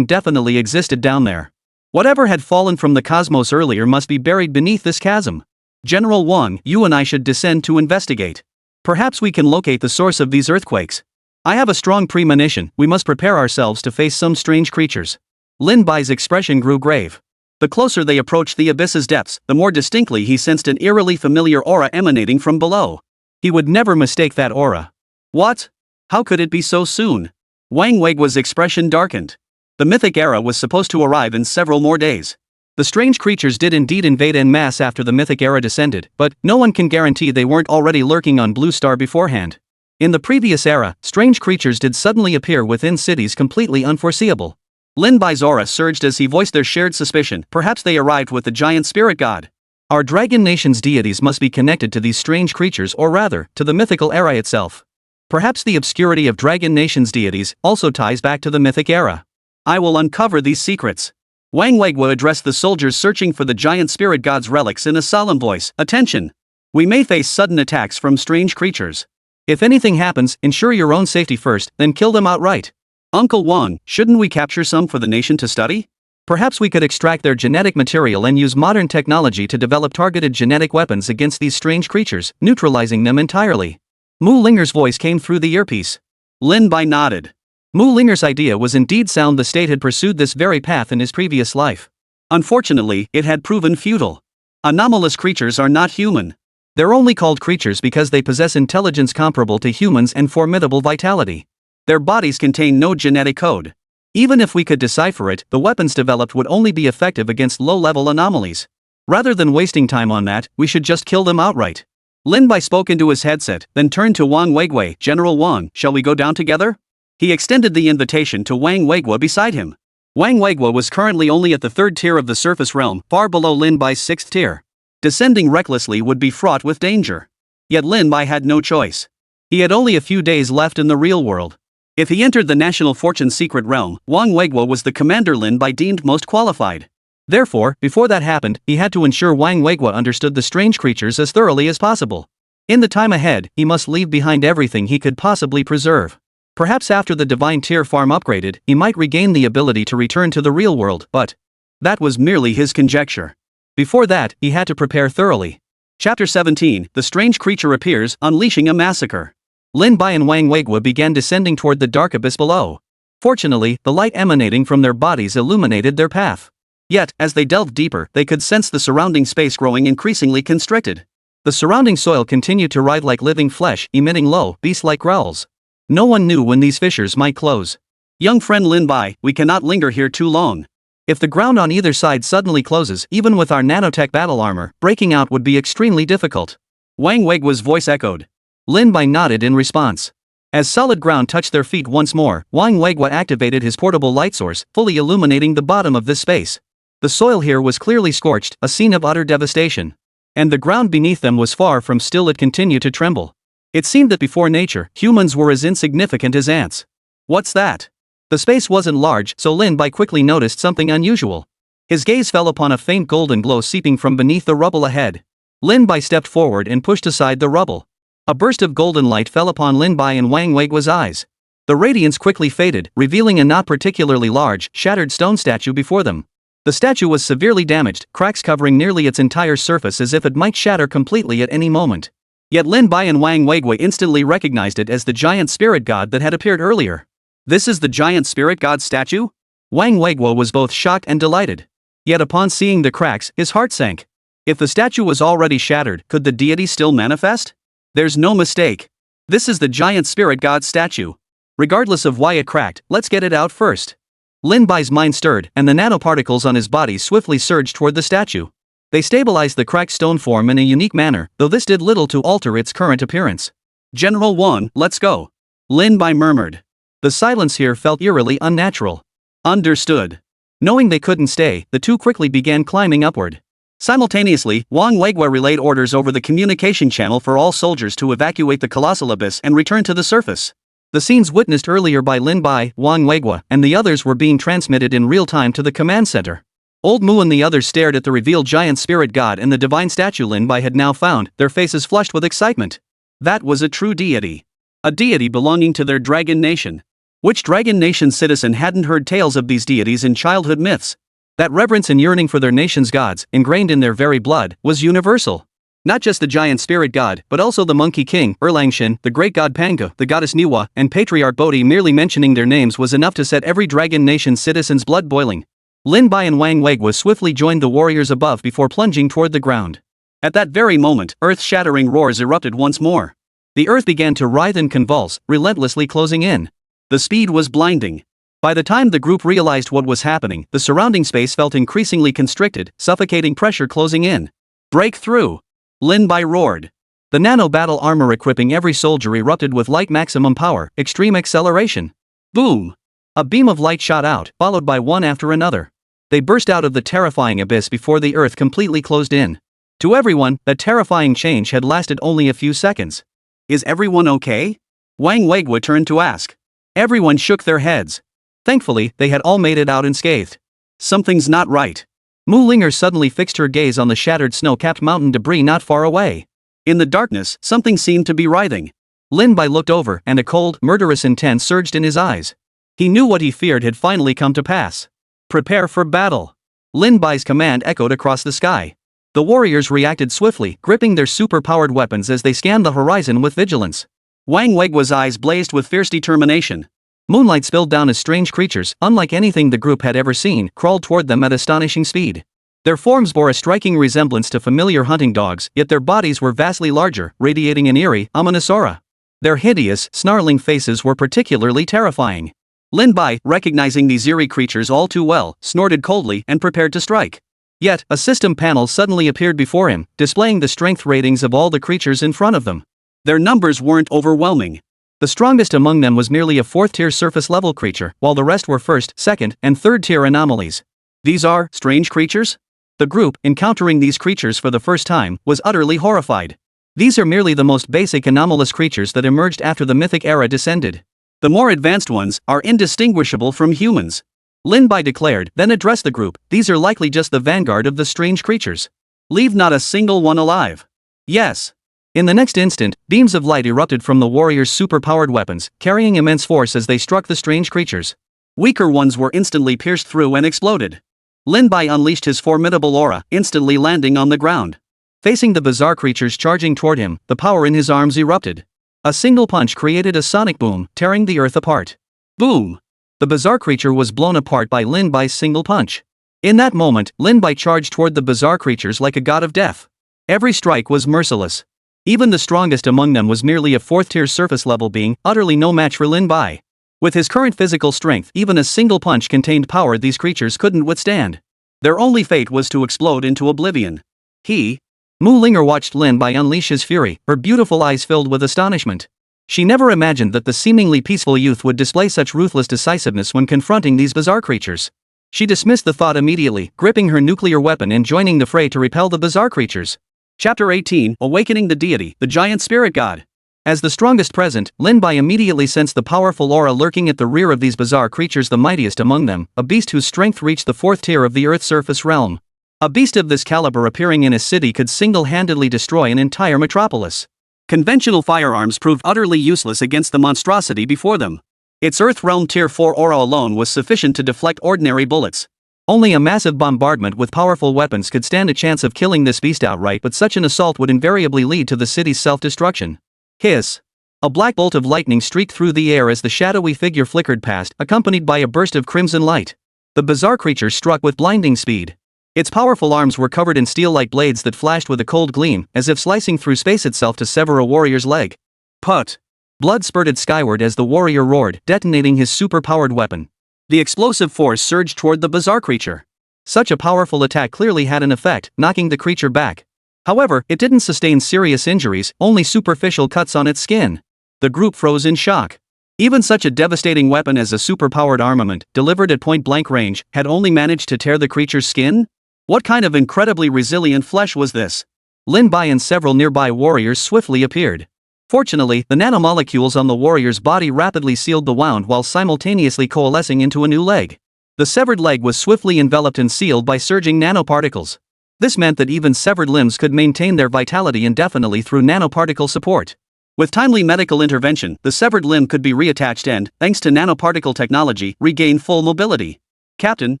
definitely existed down there. Whatever had fallen from the cosmos earlier must be buried beneath this chasm. General Wang, you and I should descend to investigate. Perhaps we can locate the source of these earthquakes. I have a strong premonition, we must prepare ourselves to face some strange creatures. Lin Bai's expression grew grave. The closer they approached the abyss's depths, the more distinctly he sensed an eerily familiar aura emanating from below. He would never mistake that aura. What? How could it be so soon? Wang Weiguo's expression darkened. The Mythic Era was supposed to arrive in several more days. The strange creatures did indeed invade en masse after the Mythic Era descended, but no one can guarantee they weren't already lurking on Blue Star beforehand. In the previous era, strange creatures did suddenly appear within cities completely unforeseeable. Lin Bai's aura surged as he voiced their shared suspicion, perhaps they arrived with the giant spirit god. Our Dragon Nation's deities must be connected to these strange creatures, or rather, to the Mythical Era itself. Perhaps the obscurity of Dragon Nation's deities also ties back to the Mythic Era. I will uncover these secrets. Wang Weiguo addressed the soldiers searching for the giant spirit god's relics in a solemn voice. Attention! We may face sudden attacks from strange creatures. If anything happens, ensure your own safety first, then kill them outright. Uncle Wang, shouldn't we capture some for the nation to study? Perhaps we could extract their genetic material and use modern technology to develop targeted genetic weapons against these strange creatures, neutralizing them entirely. Mu Linger's voice came through the earpiece. Lin Bai nodded. Mu Linger's idea was indeed sound. The state had pursued this very path in his previous life. Unfortunately, it had proven futile. Anomalous creatures are not human. They're only called creatures because they possess intelligence comparable to humans and formidable vitality. Their bodies contain no genetic code. Even if we could decipher it, the weapons developed would only be effective against low-level anomalies. Rather than wasting time on that, we should just kill them outright. Lin Bai spoke into his headset, then turned to Wang Weiguo. General Wang, shall we go down together? He extended the invitation to Wang Weiguo beside him. Wang Weiguo was currently only at the 3rd tier of the surface realm, far below Lin Bai's 6th tier. Descending recklessly would be fraught with danger. Yet Lin Bai had no choice. He had only a few days left in the real world. If he entered the National Fortune secret realm, Wang Weiguo was the commander Lin Bai deemed most qualified. Therefore, before that happened, he had to ensure Wang Weiguo understood the strange creatures as thoroughly as possible. In the time ahead, he must leave behind everything he could possibly preserve. Perhaps after the Divine Tier farm upgraded, he might regain the ability to return to the real world, but that was merely his conjecture. Before that, he had to prepare thoroughly. Chapter 17, The Strange Creature Appears, Unleashing a Massacre. Lin Bai and Wang Weiguo began descending toward the dark abyss below. Fortunately, the light emanating from their bodies illuminated their path. Yet, as they delved deeper, they could sense the surrounding space growing increasingly constricted. The surrounding soil continued to writhe like living flesh, emitting low, beast-like growls. No one knew when these fissures might close. Young friend Lin Bai, we cannot linger here too long. If the ground on either side suddenly closes, even with our nanotech battle armor, breaking out would be extremely difficult. Wang Weiguo's voice echoed. Lin Bai nodded in response. As solid ground touched their feet once more, Wang Weiguo activated his portable light source, fully illuminating the bottom of this space. The soil here was clearly scorched, a scene of utter devastation. And the ground beneath them was far from still. It continued to tremble. It seemed that before nature, humans were as insignificant as ants. What's that? The space wasn't large, so Lin Bai quickly noticed something unusual. His gaze fell upon a faint golden glow seeping from beneath the rubble ahead. Lin Bai stepped forward and pushed aside the rubble. A burst of golden light fell upon Lin Bai and Wang Weigua's eyes. The radiance quickly faded, revealing a not particularly large, shattered stone statue before them. The statue was severely damaged, cracks covering nearly its entire surface as if it might shatter completely at any moment. Yet Lin Bai and Wang Weigua instantly recognized it as the giant spirit god that had appeared earlier. This is the giant spirit god statue? Wang Weigua was both shocked and delighted. Yet upon seeing the cracks, his heart sank. If the statue was already shattered, could the deity still manifest? There's no mistake. This is the giant spirit god statue. Regardless of why it cracked, let's get it out first. Lin Bai's mind stirred, and the nanoparticles on his body swiftly surged toward the statue. They stabilized the cracked stone form in a unique manner, though this did little to alter its current appearance. General Wan, let's go. Lin Bai murmured. The silence here felt eerily unnatural. Understood. Knowing they couldn't stay, the two quickly began climbing upward. Simultaneously, Wang Weigua relayed orders over the communication channel for all soldiers to evacuate the colossal abyss and return to the surface. The scenes witnessed earlier by Lin Bai, Wang Weigua, and the others were being transmitted in real time to the command center. Old Mu and the others stared at the revealed giant spirit god and the divine statue Lin Bai had now found, their faces flushed with excitement. That was a true deity. A deity belonging to their dragon nation. Which dragon nation citizen hadn't heard tales of these deities in childhood myths? That reverence and yearning for their nation's gods, ingrained in their very blood, was universal. Not just the giant spirit god, but also the monkey king, Erlangshin, the great god Panga, the goddess Niwa, and patriarch Bodhi. Merely mentioning their names was enough to set every dragon nation's citizen's blood boiling. Lin Bai and Wang Weigua swiftly joined the warriors above before plunging toward the ground. At that very moment, earth-shattering roars erupted once more. The earth began to writhe and convulse, relentlessly closing in. The speed was blinding. By the time the group realized what was happening, the surrounding space felt increasingly constricted, suffocating pressure closing in. Break through! Lin Bai roared. The nano-battle armor equipping every soldier erupted with light maximum power, extreme acceleration. Boom! A beam of light shot out, followed by one after another. They burst out of the terrifying abyss before the earth completely closed in. To everyone, that terrifying change had lasted only a few seconds. Is everyone okay? Wang Weigua turned to ask. Everyone shook their heads. Thankfully, they had all made it out unscathed. Something's not right. Mu Linger suddenly fixed her gaze on the shattered snow-capped mountain debris not far away. In the darkness, something seemed to be writhing. Lin Bai looked over, and a cold, murderous intent surged in his eyes. He knew what he feared had finally come to pass. Prepare for battle. Lin Bai's command echoed across the sky. The warriors reacted swiftly, gripping their super-powered weapons as they scanned the horizon with vigilance. Wang Weigua's eyes blazed with fierce determination. Moonlight spilled down as strange creatures, unlike anything the group had ever seen, crawled toward them at astonishing speed. Their forms bore a striking resemblance to familiar hunting dogs, yet their bodies were vastly larger, radiating an eerie, ominous aura. Their hideous, snarling faces were particularly terrifying. Lin Bai, recognizing these eerie creatures all too well, snorted coldly and prepared to strike. Yet, a system panel suddenly appeared before him, displaying the strength ratings of all the creatures in front of them. Their numbers weren't overwhelming. The strongest among them was merely a 4th-tier surface-level creature, while the rest were 1st, 2nd, and 3rd-tier anomalies. These are strange creatures? The group, encountering these creatures for the first time, was utterly horrified. These are merely the most basic anomalous creatures that emerged after the Mythic Era descended. The more advanced ones are indistinguishable from humans. Lin Bai declared, then addressed the group. These are likely just the vanguard of the strange creatures. Leave not a single one alive. Yes. In the next instant, beams of light erupted from the warriors' super-powered weapons, carrying immense force as they struck the strange creatures. Weaker ones were instantly pierced through and exploded. Lin Bai unleashed his formidable aura, instantly landing on the ground. Facing the bizarre creatures charging toward him, the power in his arms erupted. A single punch created a sonic boom, tearing the earth apart. Boom! The bizarre creature was blown apart by Lin Bai's single punch. In that moment, Lin Bai charged toward the bizarre creatures like a god of death. Every strike was merciless. Even the strongest among them was merely a 4th-tier surface-level being, utterly no match for Lin Bai. With his current physical strength, even a single punch contained power these creatures couldn't withstand. Their only fate was to explode into oblivion. Mu Linger watched Lin Bai unleash his fury, her beautiful eyes filled with astonishment. She never imagined that the seemingly peaceful youth would display such ruthless decisiveness when confronting these bizarre creatures. She dismissed the thought immediately, gripping her nuclear weapon and joining the fray to repel the bizarre creatures. Chapter 18, Awakening the Deity, the Giant Spirit God. As the strongest present, Lin Bai immediately sensed the powerful aura lurking at the rear of these bizarre creatures, the mightiest among them, a beast whose strength reached the 4th tier of the Earth's surface realm. A beast of this caliber appearing in a city could single-handedly destroy an entire metropolis. Conventional firearms proved utterly useless against the monstrosity before them. Its Earth Realm Tier 4 aura alone was sufficient to deflect ordinary bullets. Only a massive bombardment with powerful weapons could stand a chance of killing this beast outright, but such an assault would invariably lead to the city's self-destruction. Hiss! A black bolt of lightning streaked through the air as the shadowy figure flickered past, accompanied by a burst of crimson light. The bizarre creature struck with blinding speed. Its powerful arms were covered in steel-like blades that flashed with a cold gleam, as if slicing through space itself to sever a warrior's leg. Put! Blood spurted skyward as the warrior roared, detonating his super-powered weapon. The explosive force surged toward the bizarre creature. Such a powerful attack clearly had an effect, knocking the creature back. However, it didn't sustain serious injuries, only superficial cuts on its skin. The group froze in shock. Even such a devastating weapon as a super-powered armament, delivered at point-blank range, had only managed to tear the creature's skin? What kind of incredibly resilient flesh was this? Lin Bai and several nearby warriors swiftly appeared. Fortunately, the nanomolecules on the warrior's body rapidly sealed the wound while simultaneously coalescing into a new leg. The severed leg was swiftly enveloped and sealed by surging nanoparticles. This meant that even severed limbs could maintain their vitality indefinitely through nanoparticle support. With timely medical intervention, the severed limb could be reattached and, thanks to nanoparticle technology, regain full mobility. "Captain,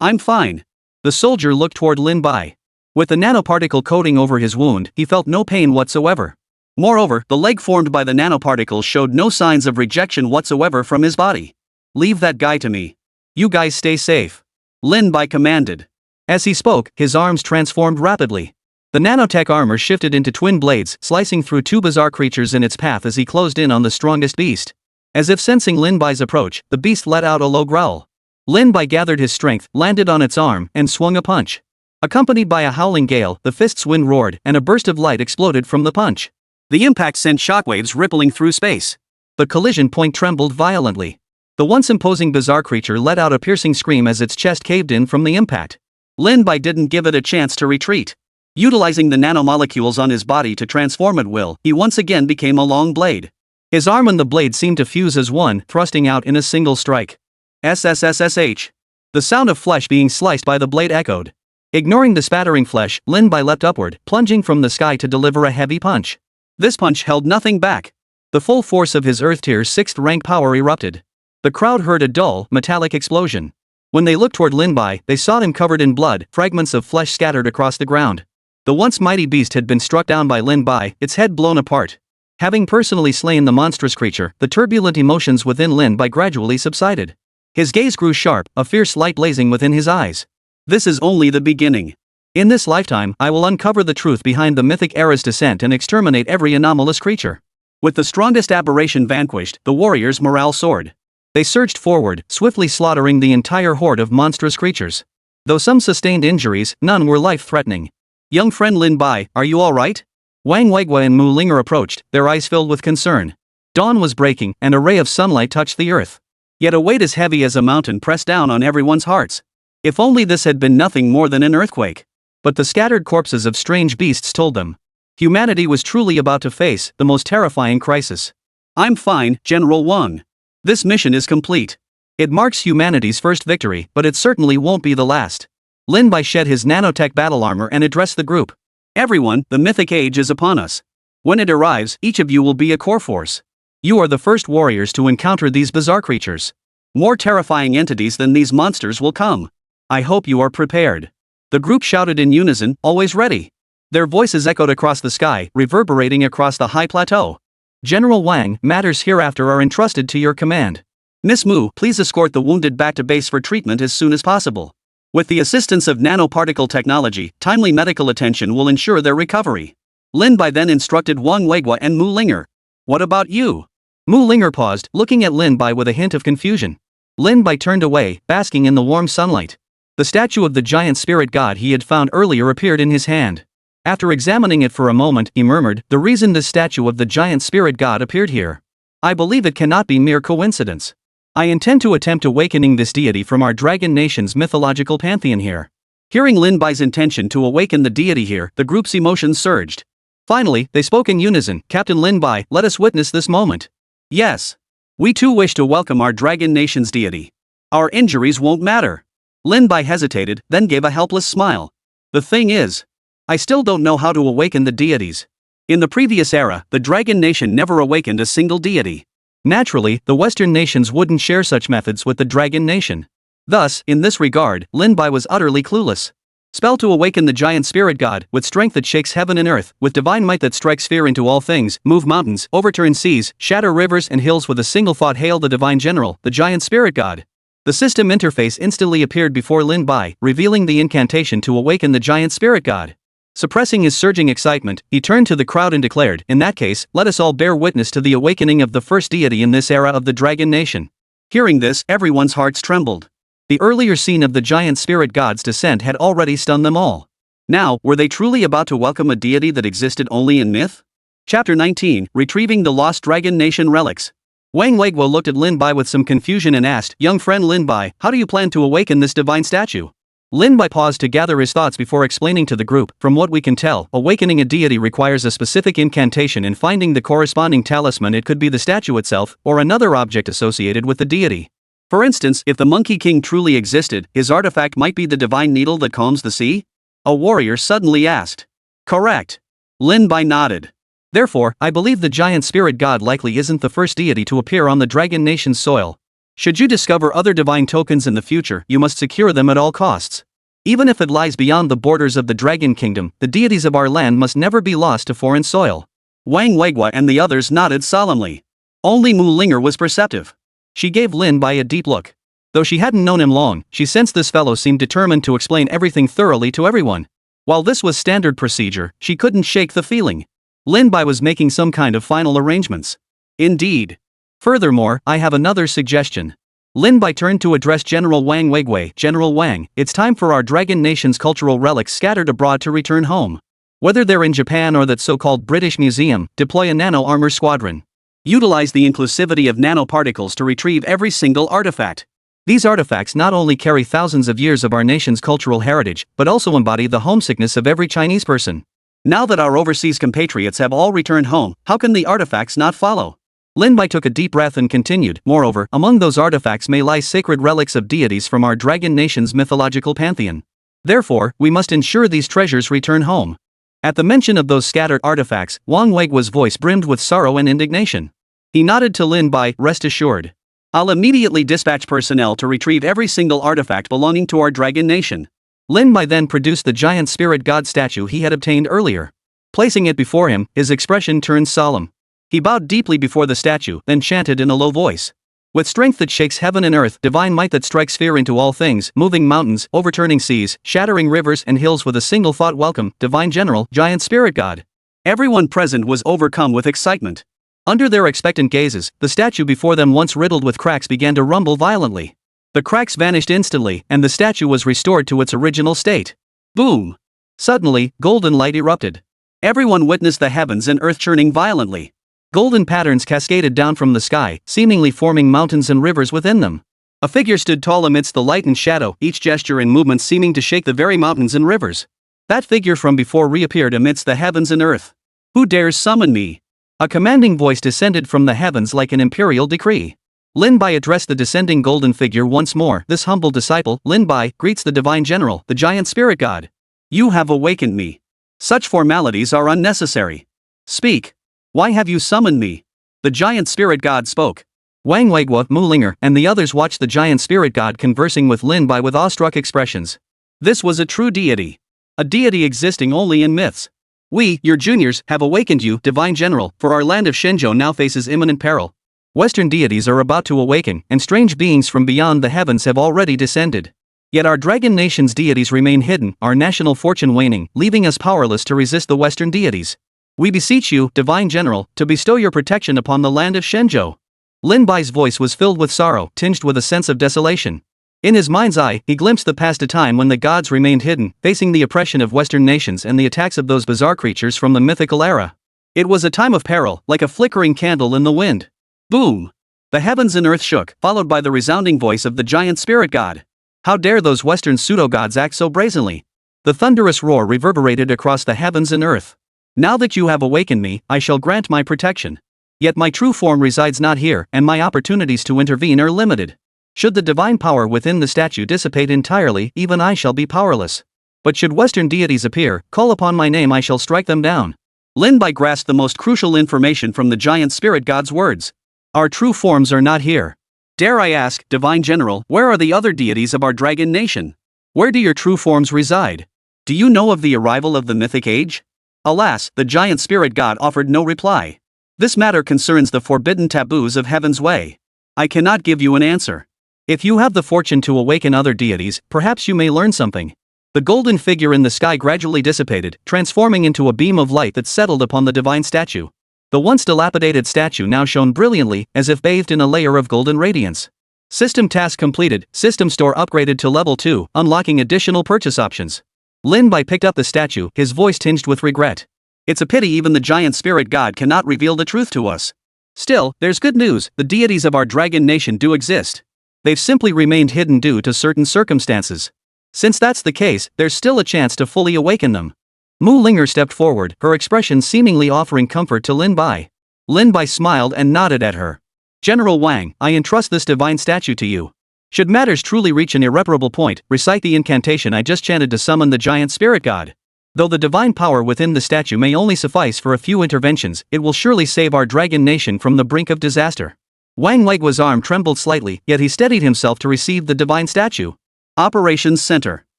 I'm fine." The soldier looked toward Lin Bai. With the nanoparticle coating over his wound, he felt no pain whatsoever. Moreover, the leg formed by the nanoparticles showed no signs of rejection whatsoever from his body. "Leave that guy to me. You guys stay safe," Lin Bai commanded. As he spoke, his arms transformed rapidly. The nanotech armor shifted into twin blades, slicing through two bizarre creatures in its path as he closed in on the strongest beast. As if sensing Lin Bai's approach, the beast let out a low growl. Lin Bai gathered his strength, landed on its arm, and swung a punch. Accompanied by a howling gale, the fist's wind roared, and a burst of light exploded from the punch. The impact sent shockwaves rippling through space. The collision point trembled violently. The once imposing bizarre creature let out a piercing scream as its chest caved in from the impact. Lin Bai didn't give it a chance to retreat. Utilizing the nanomolecules on his body to transform at will, he once again became a long blade. His arm and the blade seemed to fuse as one, thrusting out in a single strike. SSSSH. The sound of flesh being sliced by the blade echoed. Ignoring the spattering flesh, Lin Bai leapt upward, plunging from the sky to deliver a heavy punch. This punch held nothing back. The full force of his Earth Tier 6th rank power erupted. The crowd heard a dull, metallic explosion. When they looked toward Lin Bai, they saw him covered in blood, fragments of flesh scattered across the ground. The once mighty beast had been struck down by Lin Bai, its head blown apart. Having personally slain the monstrous creature, the turbulent emotions within Lin Bai gradually subsided. His gaze grew sharp, a fierce light blazing within his eyes. This is only the beginning. In this lifetime, I will uncover the truth behind the Mythic Era's descent and exterminate every anomalous creature. With the strongest aberration vanquished, the warriors' morale soared. They surged forward, swiftly slaughtering the entire horde of monstrous creatures. Though some sustained injuries, none were life-threatening. "Young friend Lin Bai, are you all right?" Wang Weigua and Mu Linger approached, their eyes filled with concern. Dawn was breaking, and a ray of sunlight touched the earth. Yet a weight as heavy as a mountain pressed down on everyone's hearts. If only this had been nothing more than an earthquake. But the scattered corpses of strange beasts told them. Humanity was truly about to face the most terrifying crisis. "I'm fine, General Wang. This mission is complete. It marks humanity's first victory, but it certainly won't be the last." Lin Bai shed his nanotech battle armor and addressed the group. "Everyone, the mythic age is upon us. When it arrives, each of you will be a core force. You are the first warriors to encounter these bizarre creatures. More terrifying entities than these monsters will come. I hope you are prepared." The group shouted in unison, always ready. Their voices echoed across the sky, reverberating across the high plateau. "General Wang, matters hereafter are entrusted to your command. Miss Mu, please escort the wounded back to base for treatment as soon as possible. With the assistance of nanoparticle technology, timely medical attention will ensure their recovery." Lin Bai then instructed Wang Weigua and Mu Linger. "What about you?" Mu Linger paused, looking at Lin Bai with a hint of confusion. Lin Bai turned away, basking in the warm sunlight. The statue of the giant spirit god he had found earlier appeared in his hand. After examining it for a moment, he murmured, "The reason this statue of the giant spirit god appeared here. I believe it cannot be mere coincidence. I intend to attempt awakening this deity from our dragon nation's mythological pantheon here." Hearing Lin Bai's intention to awaken the deity here, the group's emotions surged. Finally, they spoke in unison, "Captain Lin Bai, let us witness this moment." "Yes. We too wish to welcome our dragon nation's deity. Our injuries won't matter." Lin Bai hesitated, then gave a helpless smile. The thing is, I still don't know how to awaken the deities. In the previous era, the Dragon Nation never awakened a single deity. Naturally, the Western nations wouldn't share such methods with the Dragon Nation. Thus, in this regard, Lin Bai was utterly clueless. Spell to awaken the giant spirit god, with strength that shakes heaven and earth, with divine might that strikes fear into all things, move mountains, overturn seas, shatter rivers and hills with a single thought, hail the divine general, the giant spirit god. The system interface instantly appeared before Lin Bai, revealing the incantation to awaken the giant spirit god. Suppressing his surging excitement, he turned to the crowd and declared, "In that case, let us all bear witness to the awakening of the first deity in this era of the Dragon Nation." Hearing this, everyone's hearts trembled. The earlier scene of the giant spirit god's descent had already stunned them all. Now, were they truly about to welcome a deity that existed only in myth? Chapter 19, Retrieving the Lost Dragon Nation Relics. Wang Weiguo looked at Lin Bai with some confusion and asked, "Young friend Lin Bai, how do you plan to awaken this divine statue?" Lin Bai paused to gather his thoughts before explaining to the group, "From what we can tell, awakening a deity requires a specific incantation and finding the corresponding talisman. It could be the statue itself, or another object associated with the deity. For instance, if the Monkey King truly existed, his artifact might be the divine needle that calms the sea?" A warrior suddenly asked. "Correct." Lin Bai nodded. "Therefore, I believe the giant spirit god likely isn't the first deity to appear on the Dragon Nation's soil. Should you discover other divine tokens in the future, you must secure them at all costs. Even if it lies beyond the borders of the Dragon Kingdom, the deities of our land must never be lost to foreign soil." Wang Weiguo and the others nodded solemnly. Only Mu Linger was perceptive. She gave Lin Bai a deep look. Though she hadn't known him long, she sensed this fellow seemed determined to explain everything thoroughly to everyone. While this was standard procedure, she couldn't shake the feeling. Lin Bai was making some kind of final arrangements. Indeed. Furthermore, I have another suggestion. Lin Bai turned to address General Wang Weiguo. "General Wang, it's time for our Dragon Nation's cultural relics scattered abroad to return home. Whether they're in Japan or that so-called British Museum, deploy a nano-armor squadron. Utilize the inclusivity of nanoparticles to retrieve every single artifact. These artifacts not only carry thousands of years of our nation's cultural heritage, but also embody the homesickness of every Chinese person. Now that our overseas compatriots have all returned home, how can the artifacts not follow?" Lin Bai took a deep breath and continued, "Moreover, among those artifacts may lie sacred relics of deities from our Dragon Nation's mythological pantheon. Therefore, we must ensure these treasures return home." At the mention of those scattered artifacts, Wang Weiguo's voice brimmed with sorrow and indignation. He nodded to Lin Bai, "Rest assured. I'll immediately dispatch personnel to retrieve every single artifact belonging to our Dragon Nation." Lin Bai then produced the giant spirit god statue he had obtained earlier. Placing it before him, his expression turned solemn. He bowed deeply before the statue, then chanted in a low voice. "With strength that shakes heaven and earth, divine might that strikes fear into all things, moving mountains, overturning seas, shattering rivers and hills with a single thought, welcome, divine general, giant spirit god." Everyone present was overcome with excitement. Under their expectant gazes, the statue before them, once riddled with cracks, began to rumble violently. The cracks vanished instantly, and the statue was restored to its original state. Boom! Suddenly, golden light erupted. Everyone witnessed the heavens and earth churning violently. Golden patterns cascaded down from the sky, seemingly forming mountains and rivers within them. A figure stood tall amidst the light and shadow, each gesture and movement seeming to shake the very mountains and rivers. That figure from before reappeared amidst the heavens and earth. "Who dares summon me?" A commanding voice descended from the heavens like an imperial decree. Lin Bai addressed the descending golden figure once more. "This humble disciple, Lin Bai, greets the divine general, the giant spirit god. You have awakened me. Such formalities are unnecessary. Speak. Why have you summoned me?" The giant spirit god spoke. Wang Weiguo, Mu Linger, and the others watched the giant spirit god conversing with Lin Bai with awestruck expressions. This was a true deity. A deity existing only in myths. "We, your juniors, have awakened you, divine general, for our land of Shenzhou now faces imminent peril. Western deities are about to awaken, and strange beings from beyond the heavens have already descended. Yet our Dragon Nation's deities remain hidden, our national fortune waning, leaving us powerless to resist the Western deities. We beseech you, divine general, to bestow your protection upon the land of Shenzhou." Lin Bai's voice was filled with sorrow, tinged with a sense of desolation. In his mind's eye, he glimpsed the past, a time when the gods remained hidden, facing the oppression of Western nations and the attacks of those bizarre creatures from the mythical era. It was a time of peril, like a flickering candle in the wind. Boom! The heavens and earth shook, followed by the resounding voice of the giant spirit god. "How dare those Western pseudo-gods act so brazenly?" The thunderous roar reverberated across the heavens and earth. "Now that you have awakened me, I shall grant my protection. Yet my true form resides not here, and my opportunities to intervene are limited. Should the divine power within the statue dissipate entirely, even I shall be powerless. But should Western deities appear, call upon my name, I shall strike them down. Lin Bai grasped the most crucial information from the giant spirit god's words. Our true forms are not here. Dare I ask, Divine General, where are the other deities of our dragon nation? Where do your true forms reside? Do you know of the arrival of the mythic age? Alas, the giant spirit god offered no reply. This matter concerns the forbidden taboos of heaven's way. I cannot give you an answer. If you have the fortune to awaken other deities, perhaps you may learn something. The golden figure in the sky gradually dissipated, transforming into a beam of light that settled upon the divine statue. The once dilapidated statue now shone brilliantly, as if bathed in a layer of golden radiance. System task completed, system store upgraded to level 2, unlocking additional purchase options. Lin Bai picked up the statue, his voice tinged with regret. It's a pity even the giant spirit god cannot reveal the truth to us. Still, there's good news, the deities of our dragon nation do exist. They've simply remained hidden due to certain circumstances. Since that's the case, there's still a chance to fully awaken them. Mu Linger stepped forward, her expression seemingly offering comfort to Lin Bai. Lin Bai smiled and nodded at her. General Wang, I entrust this divine statue to you. Should matters truly reach an irreparable point, recite the incantation I just chanted to summon the giant spirit god. Though the divine power within the statue may only suffice for a few interventions, it will surely save our dragon nation from the brink of disaster. Wang Weigua's arm trembled slightly, yet he steadied himself to receive the divine statue. Operations Center.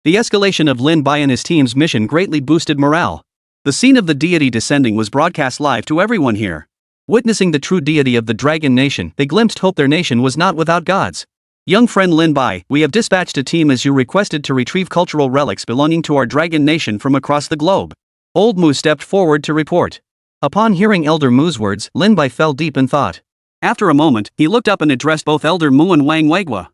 The escalation of Lin Bai and his team's mission greatly boosted morale. The scene of the deity descending was broadcast live to everyone here. Witnessing the true deity of the dragon nation, they glimpsed hope their nation was not without gods. Young friend Lin Bai, we have dispatched a team as you requested to retrieve cultural relics belonging to our dragon nation from across the globe. Old Mu stepped forward to report. Upon hearing Elder Mu's words, Lin Bai fell deep in thought. After a moment, he looked up and addressed both Elder Mu and Wang Weigua.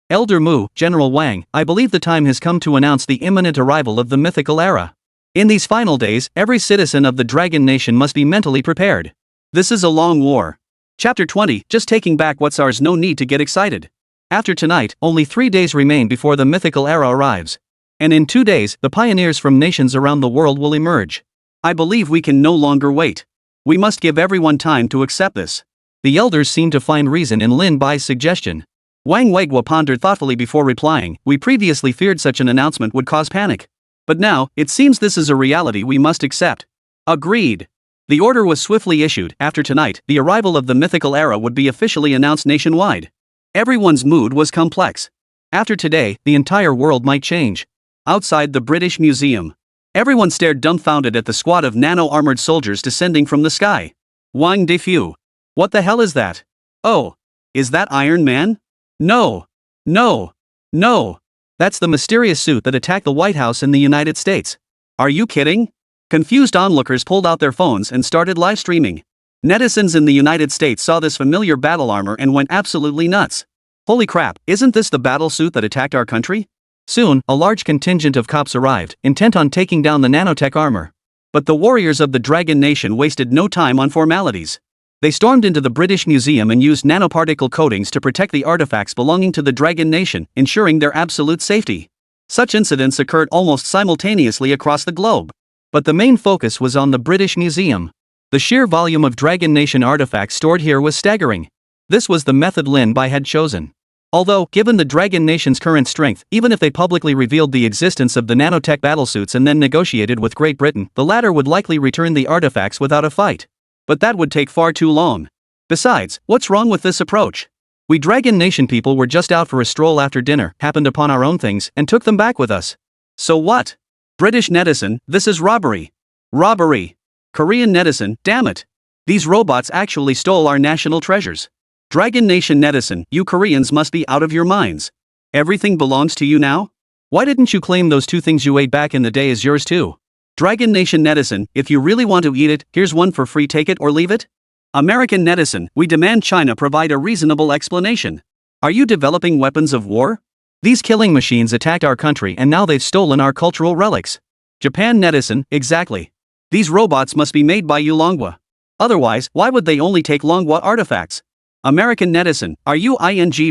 Elder Mu, General Wang, I believe the time has come to announce the imminent arrival of the mythical era. In these final days, every citizen of the dragon nation must be mentally prepared. This is a long war. Chapter 20, just taking back what's ours, no need to get excited. After tonight, only 3 days remain before the mythical era arrives. And in 2 days, the pioneers from nations around the world will emerge. I believe we can no longer wait. We must give everyone time to accept this. The elders seemed to find reason in Lin Bai's suggestion. Wang Weigua pondered thoughtfully before replying, we previously feared such an announcement would cause panic. But now, it seems this is a reality we must accept. Agreed. The order was swiftly issued. After tonight, the arrival of the mythical era would be officially announced nationwide. Everyone's mood was complex. After today, the entire world might change. Outside the British Museum, everyone stared dumbfounded at the squad of nano-armored soldiers descending from the sky. Wang Defu. What the hell is that? Oh. Is that Iron Man? No. No. No. That's the mysterious suit that attacked the White House in the United States. Are you kidding? Confused onlookers pulled out their phones and started live streaming. Netizens in the United States saw this familiar battle armor and went absolutely nuts. Holy crap, isn't this the battle suit that attacked our country? Soon, a large contingent of cops arrived, intent on taking down the nanotech armor. But the warriors of the Dragon Nation wasted no time on formalities. They stormed into the British Museum and used nanoparticle coatings to protect the artifacts belonging to the Dragon Nation, ensuring their absolute safety. Such incidents occurred almost simultaneously across the globe. But the main focus was on the British Museum. The sheer volume of Dragon Nation artifacts stored here was staggering. This was the method Lin Bai had chosen. Although, given the Dragon Nation's current strength, even if they publicly revealed the existence of the nanotech battlesuits and then negotiated with Great Britain, the latter would likely return the artifacts without a fight. But that would take far too long. Besides, what's wrong with this approach? We Dragon Nation people were just out for a stroll after dinner, happened upon our own things, and took them back with us. So what? British netizen, this is robbery. Robbery. Korean netizen, damn it. These robots actually stole our national treasures. Dragon Nation netizen, you Koreans must be out of your minds. Everything belongs to you now? Why didn't you claim those 2 things you ate back in the day as yours too? Dragon Nation netizen, if you really want to eat it, here's one for free, take it or leave it? American netizen, we demand China provide a reasonable explanation. Are you developing weapons of war? These killing machines attacked our country and now they've stolen our cultural relics. Japan netizen, exactly. These robots must be made by you Longwa. Otherwise, why would they only take Longwa artifacts? American netizen, are you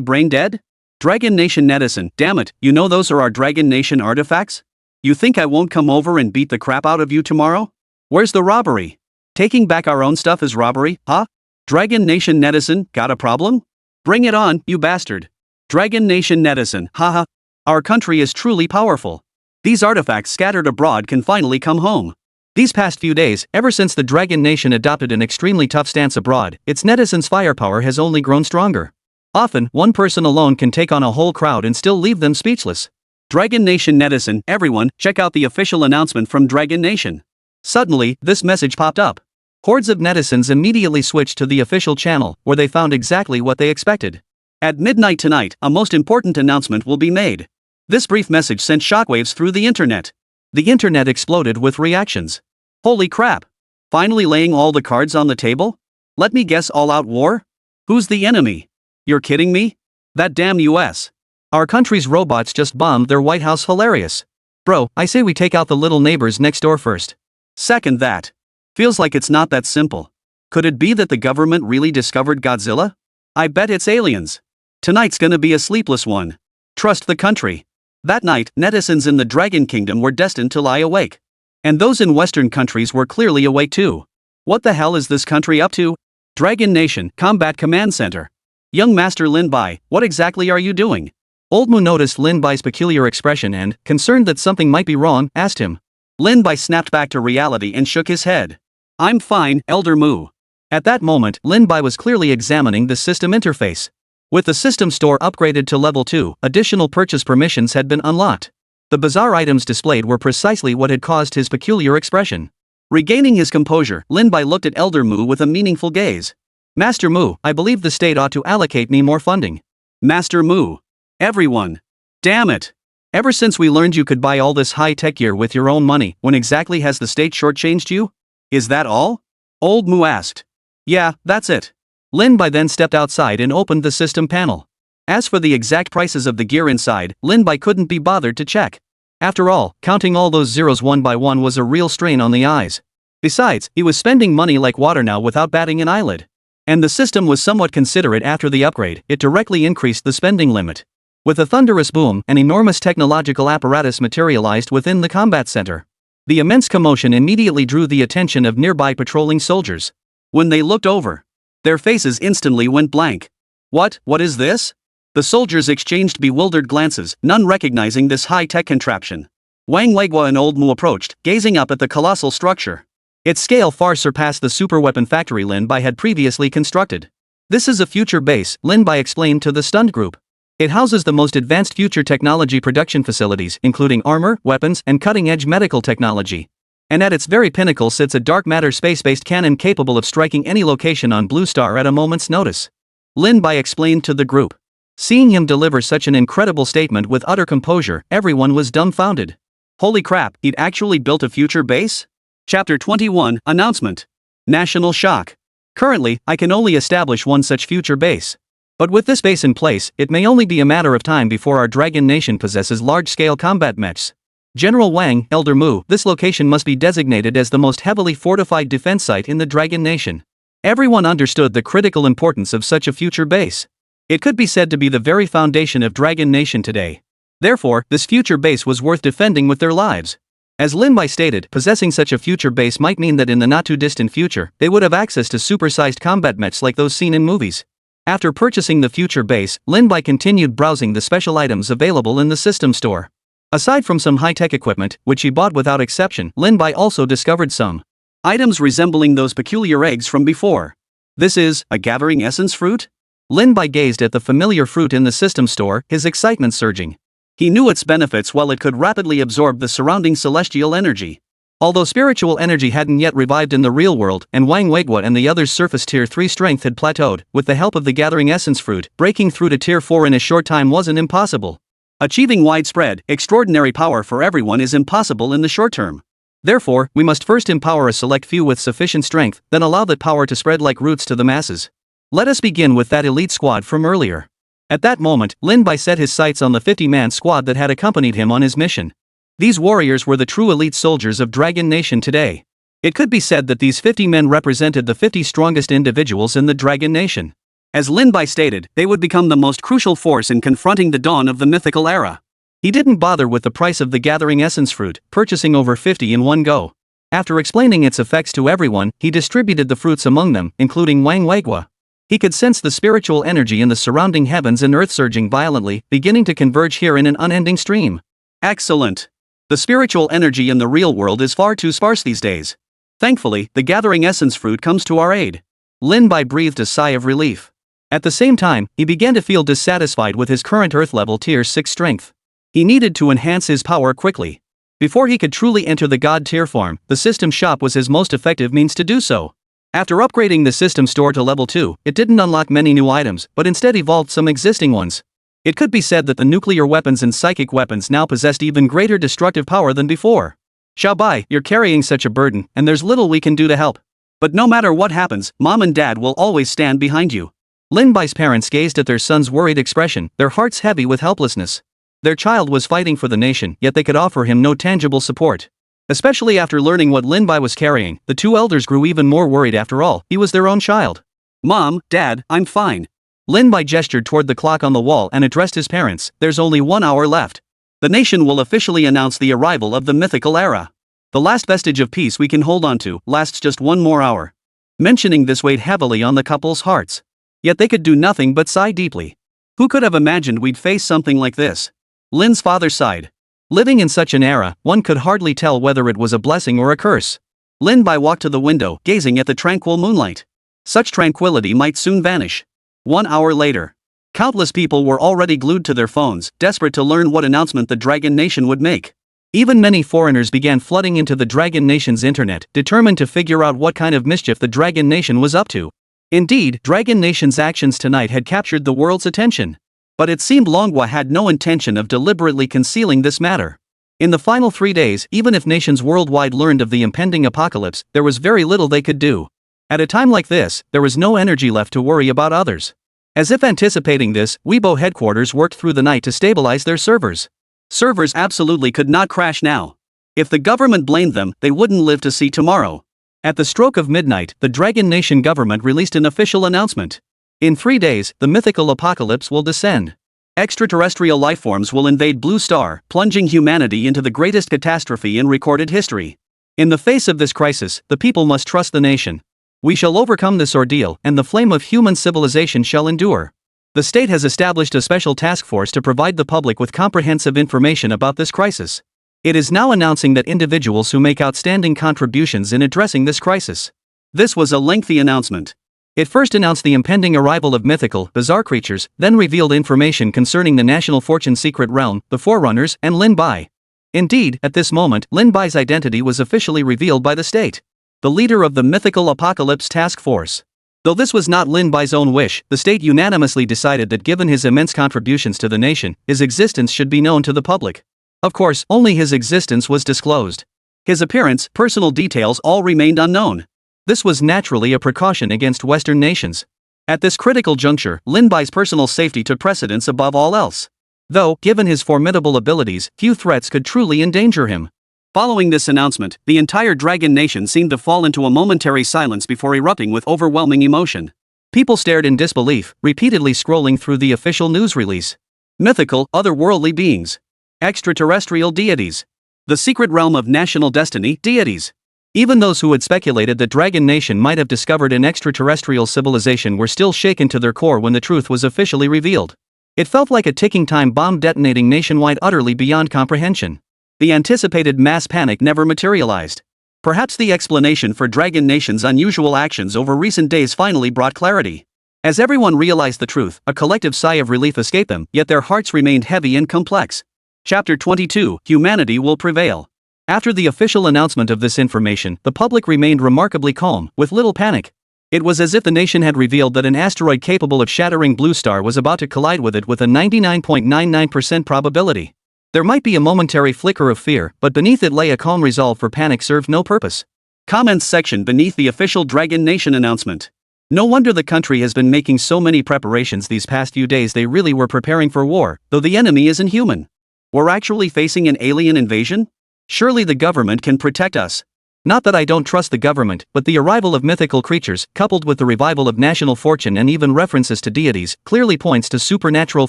brain dead? Dragon Nation netizen, damn it, you know those are our Dragon Nation artifacts? You think I won't come over and beat the crap out of you tomorrow? Where's the robbery? Taking back our own stuff is robbery, huh? Dragon Nation netizen, got a problem? Bring it on, you bastard. Dragon Nation netizen, haha. Our country is truly powerful. These artifacts scattered abroad can finally come home. These past few days, ever since the Dragon Nation adopted an extremely tough stance abroad, its netizens' firepower has only grown stronger. Often, one person alone can take on a whole crowd and still leave them speechless. Dragon Nation netizen, everyone, check out the official announcement from Dragon Nation. Suddenly, this message popped up. Hordes of netizens immediately switched to the official channel, where they found exactly what they expected. At midnight tonight, a most important announcement will be made. This brief message sent shockwaves through the internet. The internet exploded with reactions. Holy crap! Finally laying all the cards on the table? Let me guess, all-out war? Who's the enemy? You're kidding me? That damn US. Our country's robots just bombed their White House. Hilarious. Bro, I say we take out the little neighbors next door first. Second that. Feels like it's not that simple. Could it be that the government really discovered Godzilla? I bet it's aliens. Tonight's gonna be a sleepless one. Trust the country. That night, netizens in the Dragon Kingdom were destined to lie awake. And those in Western countries were clearly awake too. What the hell is this country up to? Dragon Nation Combat Command Center. Young Master Lin Bai, what exactly are you doing? Old Mu noticed Lin Bai's peculiar expression and, concerned that something might be wrong, asked him. Lin Bai snapped back to reality and shook his head. I'm fine, Elder Mu. At that moment, Lin Bai was clearly examining the system interface. With the system store upgraded to level 2, additional purchase permissions had been unlocked. The bizarre items displayed were precisely what had caused his peculiar expression. Regaining his composure, Lin Bai looked at Elder Mu with a meaningful gaze. Master Mu, I believe the state ought to allocate me more funding. Master Mu. Everyone. Damn it. Ever since we learned you could buy all this high-tech gear with your own money, when exactly has the state shortchanged you? Is that all? Old Mu asked. Yeah, that's it. Lin Bai then stepped outside and opened the system panel. As for the exact prices of the gear inside, Lin Bai couldn't be bothered to check. After all, counting all those zeros one by one was a real strain on the eyes. Besides, he was spending money like water now without batting an eyelid. And the system was somewhat considerate after the upgrade, it directly increased the spending limit. With a thunderous boom, an enormous technological apparatus materialized within the combat center. The immense commotion immediately drew the attention of nearby patrolling soldiers. When they looked over, their faces instantly went blank. What is this? The soldiers exchanged bewildered glances, none recognizing this high-tech contraption. Wang Weiguo and Old Mu approached, gazing up at the colossal structure. Its scale far surpassed the superweapon factory Lin Bai had previously constructed. This is a future base, Lin Bai explained to the stunned group. It houses the most advanced future technology production facilities, including armor, weapons, and cutting-edge medical technology. And at its very pinnacle sits a dark matter space-based cannon capable of striking any location on Blue Star at a moment's notice. Lin Bai explained to the group. Seeing him deliver such an incredible statement with utter composure, everyone was dumbfounded. Holy crap, he'd actually built a future base? Chapter 21, Announcement. National shock. Currently, I can only establish one such future base. But with this base in place, it may only be a matter of time before our Dragon Nation possesses large-scale combat mechs. General Wang, Elder Mu, this location must be designated as the most heavily fortified defense site in the Dragon Nation. Everyone understood the critical importance of such a future base. It could be said to be the very foundation of Dragon Nation today. Therefore, this future base was worth defending with their lives. As Lin Bai stated, possessing such a future base might mean that in the not-too-distant future, they would have access to supersized combat mechs like those seen in movies. After purchasing the future base, Lin Bai continued browsing the special items available in the system store. Aside from some high-tech equipment, which he bought without exception, Lin Bai also discovered some items resembling those peculiar eggs from before. This is a gathering essence fruit? Lin Bai gazed at the familiar fruit in the system store, his excitement surging. He knew its benefits while it could rapidly absorb the surrounding celestial energy. Although spiritual energy hadn't yet revived in the real world, and Wang Weiguo and the others' surface tier 3 strength had plateaued, with the help of the gathering essence fruit, breaking through to tier 4 in a short time wasn't impossible. Achieving widespread, extraordinary power for everyone is impossible in the short term. Therefore, we must first empower a select few with sufficient strength, then allow that power to spread like roots to the masses. Let us begin with that elite squad from earlier. At that moment, Lin Bai set his sights on the 50-man squad that had accompanied him on his mission. These warriors were the true elite soldiers of Dragon Nation today. It could be said that these 50 men represented the 50 strongest individuals in the Dragon Nation. As Lin Bai stated, they would become the most crucial force in confronting the dawn of the Mythical Era. He didn't bother with the price of the gathering essence fruit, purchasing over 50 in one go. After explaining its effects to everyone, he distributed the fruits among them, including Wang Weiguo. He could sense the spiritual energy in the surrounding heavens and earth surging violently, beginning to converge here in an unending stream. Excellent. The spiritual energy in the real world is far too sparse these days. Thankfully, the gathering essence fruit comes to our aid. Lin Bai breathed a sigh of relief. At the same time, he began to feel dissatisfied with his current Earth level Tier 6 strength. He needed to enhance his power quickly. Before he could truly enter the God tier form, the system shop was his most effective means to do so. After upgrading the system store to level 2, it didn't unlock many new items, but instead evolved some existing ones. It could be said that the nuclear weapons and psychic weapons now possessed even greater destructive power than before. Xiao Bai, you're carrying such a burden, and there's little we can do to help. But no matter what happens, Mom and Dad will always stand behind you. Lin Bai's parents gazed at their son's worried expression, their hearts heavy with helplessness. Their child was fighting for the nation, yet they could offer him no tangible support. Especially after learning what Lin Bai was carrying, the two elders grew even more worried. After all, he was their own child. Mom, Dad, I'm fine. Lin Bai gestured toward the clock on the wall and addressed his parents. There's only 1 hour left. The nation will officially announce the arrival of the Mythical Era. The last vestige of peace we can hold on to lasts just 1 more hour. Mentioning this weighed heavily on the couple's hearts. Yet they could do nothing but sigh deeply. Who could have imagined we'd face something like this? Lin's father sighed. Living in such an era, one could hardly tell whether it was a blessing or a curse. Lin Bai walked to the window, gazing at the tranquil moonlight. Such tranquility might soon vanish. 1 hour later. Countless people were already glued to their phones, desperate to learn what announcement the Dragon Nation would make. Even many foreigners began flooding into the Dragon Nation's internet, determined to figure out what kind of mischief the Dragon Nation was up to. Indeed, Dragon Nation's actions tonight had captured the world's attention. But it seemed Manhwa had no intention of deliberately concealing this matter. In the final 3 days, even if nations worldwide learned of the impending apocalypse, there was very little they could do. At a time like this, there was no energy left to worry about others. As if anticipating this, Weibo headquarters worked through the night to stabilize their servers. Servers absolutely could not crash now. If the government blamed them, they wouldn't live to see tomorrow. At the stroke of midnight, the Dragon Nation government released an official announcement. In 3 days, the mythical apocalypse will descend. Extraterrestrial lifeforms will invade Blue Star, plunging humanity into the greatest catastrophe in recorded history. In the face of this crisis, the people must trust the nation. We shall overcome this ordeal, and the flame of human civilization shall endure. The state has established a special task force to provide the public with comprehensive information about this crisis. It is now announcing that individuals who make outstanding contributions in addressing this crisis. This was a lengthy announcement. It first announced the impending arrival of mythical, bizarre creatures, then revealed information concerning the National Fortune Secret Realm, the Forerunners, and Lin Bai. Indeed, at this moment, Lin Bai's identity was officially revealed by the state. The leader of the Mythical Apocalypse Task Force. Though this was not Lin Bai's own wish, the state unanimously decided that given his immense contributions to the nation, his existence should be known to the public. Of course, only his existence was disclosed. His appearance, personal details all remained unknown. This was naturally a precaution against Western nations. At this critical juncture, Lin Bai's personal safety took precedence above all else. Though, given his formidable abilities, few threats could truly endanger him. Following this announcement, the entire Dragon Nation seemed to fall into a momentary silence before erupting with overwhelming emotion. People stared in disbelief, repeatedly scrolling through the official news release. Mythical, otherworldly beings. Extraterrestrial deities. The secret realm of national destiny, deities. Even those who had speculated that Dragon Nation might have discovered an extraterrestrial civilization were still shaken to their core when the truth was officially revealed. It felt like a ticking time bomb detonating nationwide, utterly beyond comprehension. The anticipated mass panic never materialized. Perhaps the explanation for Dragon Nation's unusual actions over recent days finally brought clarity. As everyone realized the truth, a collective sigh of relief escaped them, yet their hearts remained heavy and complex. Chapter 22, Humanity Will Prevail. After the official announcement of this information, the public remained remarkably calm, with little panic. It was as if the nation had revealed that an asteroid capable of shattering Blue Star was about to collide with it with a 99.99% probability. There might be a momentary flicker of fear, but beneath it lay a calm resolve, for panic served no purpose. Comments section beneath the official Dragon Nation announcement. No wonder the country has been making so many preparations these past few days. They really were preparing for war, though the enemy isn't human. We're actually facing an alien invasion? Surely the government can protect us. Not that I don't trust the government, but the arrival of mythical creatures, coupled with the revival of national fortune and even references to deities, clearly points to supernatural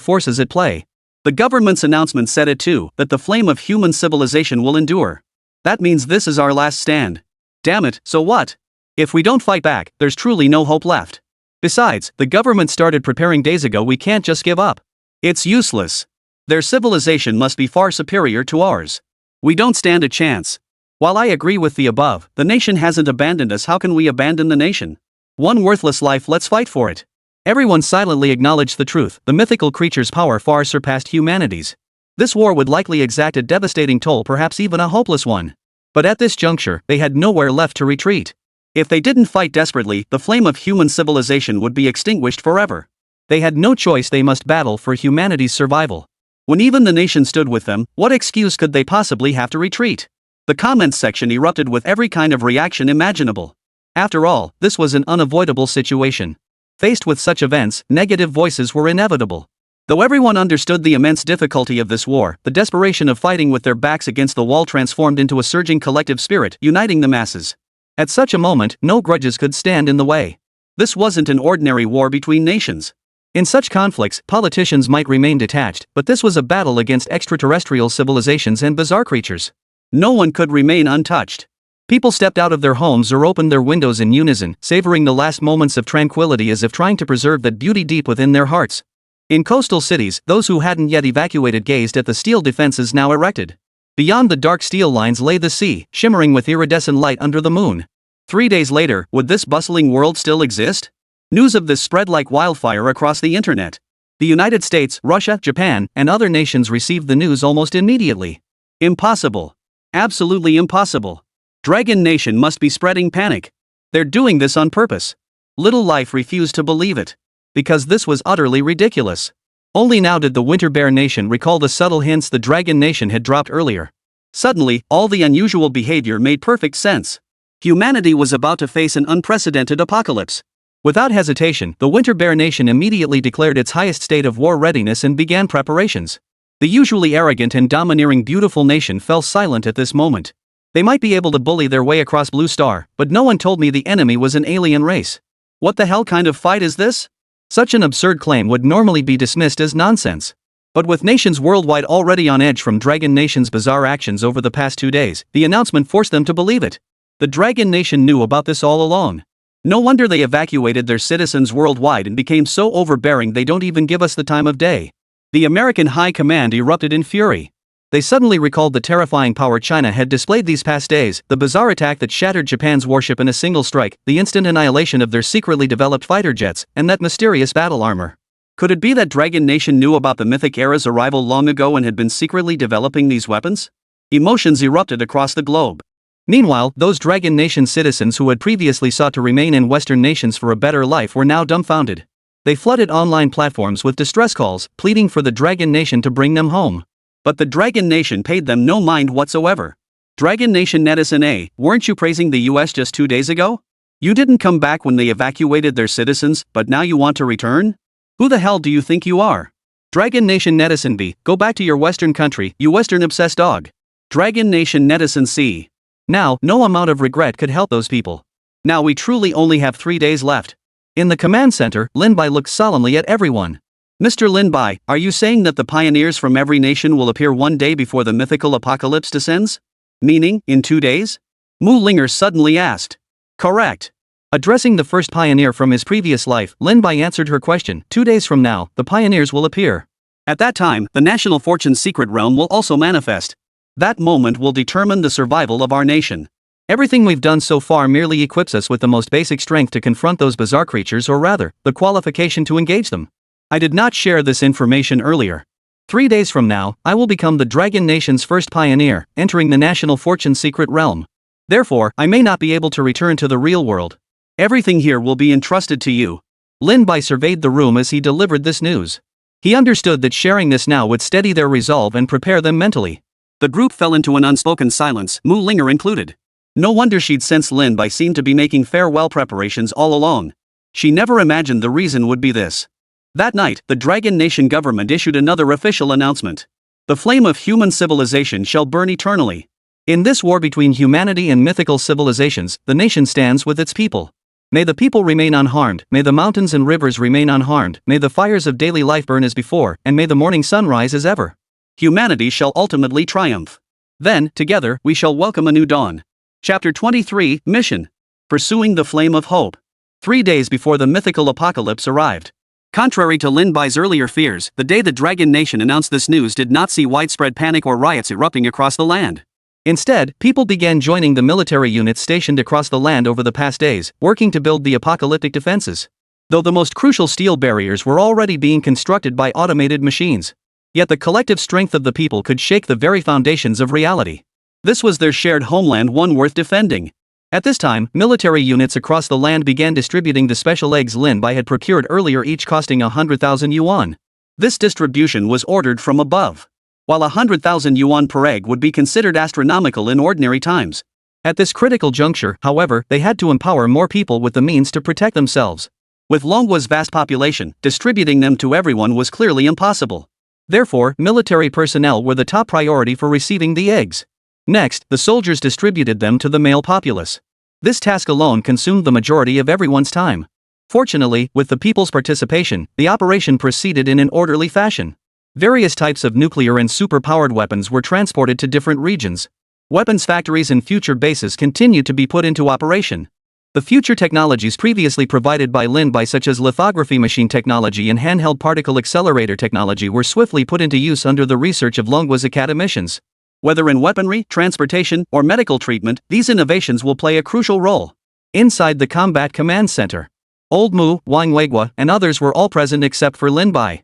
forces at play. The government's announcement said it too, that the flame of human civilization will endure. That means this is our last stand. Damn it, so what? If we don't fight back, there's truly no hope left. Besides, the government started preparing days ago. We can't just give up. It's useless. Their civilization must be far superior to ours. We don't stand a chance. While I agree with the above, the nation hasn't abandoned us. How can we abandon the nation? One worthless life, let's fight for it. Everyone silently acknowledged the truth. The mythical creature's power far surpassed humanity's. This war would likely exact a devastating toll, perhaps even a hopeless one. But at this juncture, they had nowhere left to retreat. If they didn't fight desperately, the flame of human civilization would be extinguished forever. They had no choice, they must battle for humanity's survival. When even the nation stood with them, what excuse could they possibly have to retreat? The comments section erupted with every kind of reaction imaginable. After all, this was an unavoidable situation. Faced with such events, negative voices were inevitable. Though everyone understood the immense difficulty of this war, the desperation of fighting with their backs against the wall transformed into a surging collective spirit, uniting the masses. At such a moment, no grudges could stand in the way. This wasn't an ordinary war between nations. In such conflicts, politicians might remain detached, but this was a battle against extraterrestrial civilizations and bizarre creatures. No one could remain untouched. People stepped out of their homes or opened their windows in unison, savoring the last moments of tranquility as if trying to preserve that beauty deep within their hearts. In coastal cities, those who hadn't yet evacuated gazed at the steel defenses now erected. Beyond the dark steel lines lay the sea, shimmering with iridescent light under the moon. 3 days later, would this bustling world still exist? News of this spread like wildfire across the internet. The United States, Russia, Japan, and other nations received the news almost immediately. Impossible. Absolutely impossible. Dragon Nation must be spreading panic. They're doing this on purpose. Little Life refused to believe it. Because this was utterly ridiculous. Only now did the Winter Bear Nation recall the subtle hints the Dragon Nation had dropped earlier. Suddenly, all the unusual behavior made perfect sense. Humanity was about to face an unprecedented apocalypse. Without hesitation, the Winter Bear Nation immediately declared its highest state of war readiness and began preparations. The usually arrogant and domineering beautiful nation fell silent at this moment. They might be able to bully their way across Blue Star, but no one told me the enemy was an alien race. What the hell kind of fight is this? Such an absurd claim would normally be dismissed as nonsense. But with nations worldwide already on edge from Dragon Nation's bizarre actions over the past 2 days, the announcement forced them to believe it. The Dragon Nation knew about this all along. No wonder they evacuated their citizens worldwide and became so overbearing they don't even give us the time of day. The American High Command erupted in fury. They suddenly recalled the terrifying power China had displayed these past days, the bizarre attack that shattered Japan's warship in a single strike, the instant annihilation of their secretly developed fighter jets, and that mysterious battle armor. Could it be that Dragon Nation knew about the Mythic Era's arrival long ago and had been secretly developing these weapons? Emotions erupted across the globe. Meanwhile, those Dragon Nation citizens who had previously sought to remain in Western nations for a better life were now dumbfounded. They flooded online platforms with distress calls, pleading for the Dragon Nation to bring them home. But the Dragon Nation paid them no mind whatsoever. Dragon Nation netizen, weren't you praising the US just 2 days ago? You didn't come back when they evacuated their citizens, but now you want to return? Who the hell do you think you are? Dragon Nation netizen B, go back to your Western country, you Western-obsessed dog. Dragon Nation netizen C. Now, no amount of regret could help those people. Now we truly only have 3 days left. In the command center, Lin Bai looked solemnly at everyone. Mr. Lin Bai, are you saying that the pioneers from every nation will appear 1 day before the mythical apocalypse descends? Meaning, in 2 days? Mu Linger suddenly asked. Correct. Addressing the first pioneer from his previous life, Lin Bai answered her question. 2 days from now, the pioneers will appear. At that time, the national fortune's secret realm will also manifest. That moment will determine the survival of our nation. Everything we've done so far merely equips us with the most basic strength to confront those bizarre creatures, or rather, the qualification to engage them. I did not share this information earlier. 3 days from now, I will become the Dragon Nation's first pioneer, entering the national fortune's secret realm. Therefore, I may not be able to return to the real world. Everything here will be entrusted to you. Lin Bai surveyed the room as he delivered this news. He understood that sharing this now would steady their resolve and prepare them mentally. The group fell into an unspoken silence, Mu Linger included. No wonder she'd sensed Lin Bai seemed to be making farewell preparations all along. She never imagined the reason would be this. That night, the Dragon Nation government issued another official announcement. The flame of human civilization shall burn eternally. In this war between humanity and mythical civilizations, the nation stands with its people. May the people remain unharmed, may the mountains and rivers remain unharmed, may the fires of daily life burn as before, and may the morning sun rise as ever. Humanity shall ultimately triumph. Then, together, we shall welcome a new dawn. Chapter 23, Mission. Pursuing the Flame of Hope. 3 days before the mythical apocalypse arrived. Contrary to Lin Bai's earlier fears, the day the Dragon Nation announced this news did not see widespread panic or riots erupting across the land. Instead, people began joining the military units stationed across the land over the past days, working to build the apocalyptic defenses. Though the most crucial steel barriers were already being constructed by automated machines. Yet the collective strength of the people could shake the very foundations of reality. This was their shared homeland, one worth defending. At this time, military units across the land began distributing the special eggs Lin Bai had procured earlier, each costing 100,000 yuan. This distribution was ordered from above. While 100,000 yuan per egg would be considered astronomical in ordinary times. At this critical juncture, however, they had to empower more people with the means to protect themselves. With Longhua's vast population, distributing them to everyone was clearly impossible. Therefore, military personnel were the top priority for receiving the eggs. Next, the soldiers distributed them to the male populace. This task alone consumed the majority of everyone's time. Fortunately, with the people's participation, the operation proceeded in an orderly fashion. Various types of nuclear and super-powered weapons were transported to different regions. Weapons factories and future bases continued to be put into operation. The future technologies previously provided by Lin Bai, such as lithography machine technology and handheld particle accelerator technology, were swiftly put into use under the research of Longhua's academicians. Whether in weaponry, transportation, or medical treatment, these innovations will play a crucial role. Inside the Combat Command Center, Old Mu, Wang Weigua, and others were all present except for Lin Bai.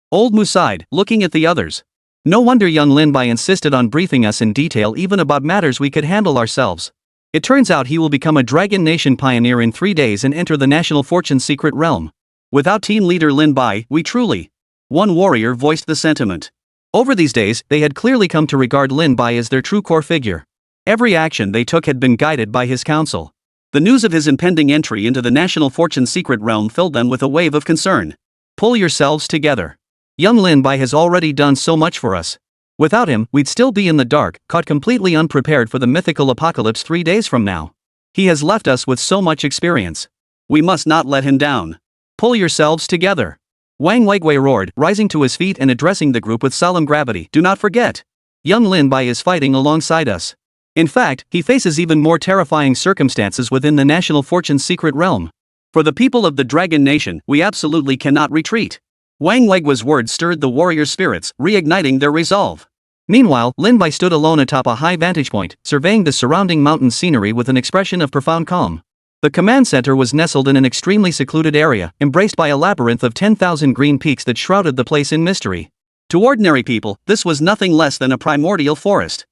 Old Mu sighed, looking at the others. No wonder young Lin Bai insisted on briefing us in detail even about matters we could handle ourselves. It turns out he will become a Dragon Nation pioneer in 3 days and enter the National Fortune secret realm. Without team leader Lin Bai, we truly. One warrior voiced the sentiment. Over these days, they had clearly come to regard Lin Bai as their true core figure. Every action they took had been guided by his counsel. The news of his impending entry into the National Fortune secret realm filled them with a wave of concern. Pull yourselves together. Young Lin Bai has already done so much for us. Without him, we'd still be in the dark, caught completely unprepared for the mythical apocalypse 3 days from now. He has left us with so much experience. We must not let him down. Pull yourselves together. Wang Weigui roared, rising to his feet and addressing the group with solemn gravity. Do not forget. Young Lin Bai is fighting alongside us. In fact, he faces even more terrifying circumstances within the National Fortune secret realm. For the people of the Dragon Nation, we absolutely cannot retreat. Wang Weigua's words stirred the warriors' spirits, reigniting their resolve. Meanwhile, Lin Bai stood alone atop a high vantage point, surveying the surrounding mountain scenery with an expression of profound calm. The command center was nestled in an extremely secluded area, embraced by a labyrinth of 10,000 green peaks that shrouded the place in mystery. To ordinary people, this was nothing less than a primordial forest.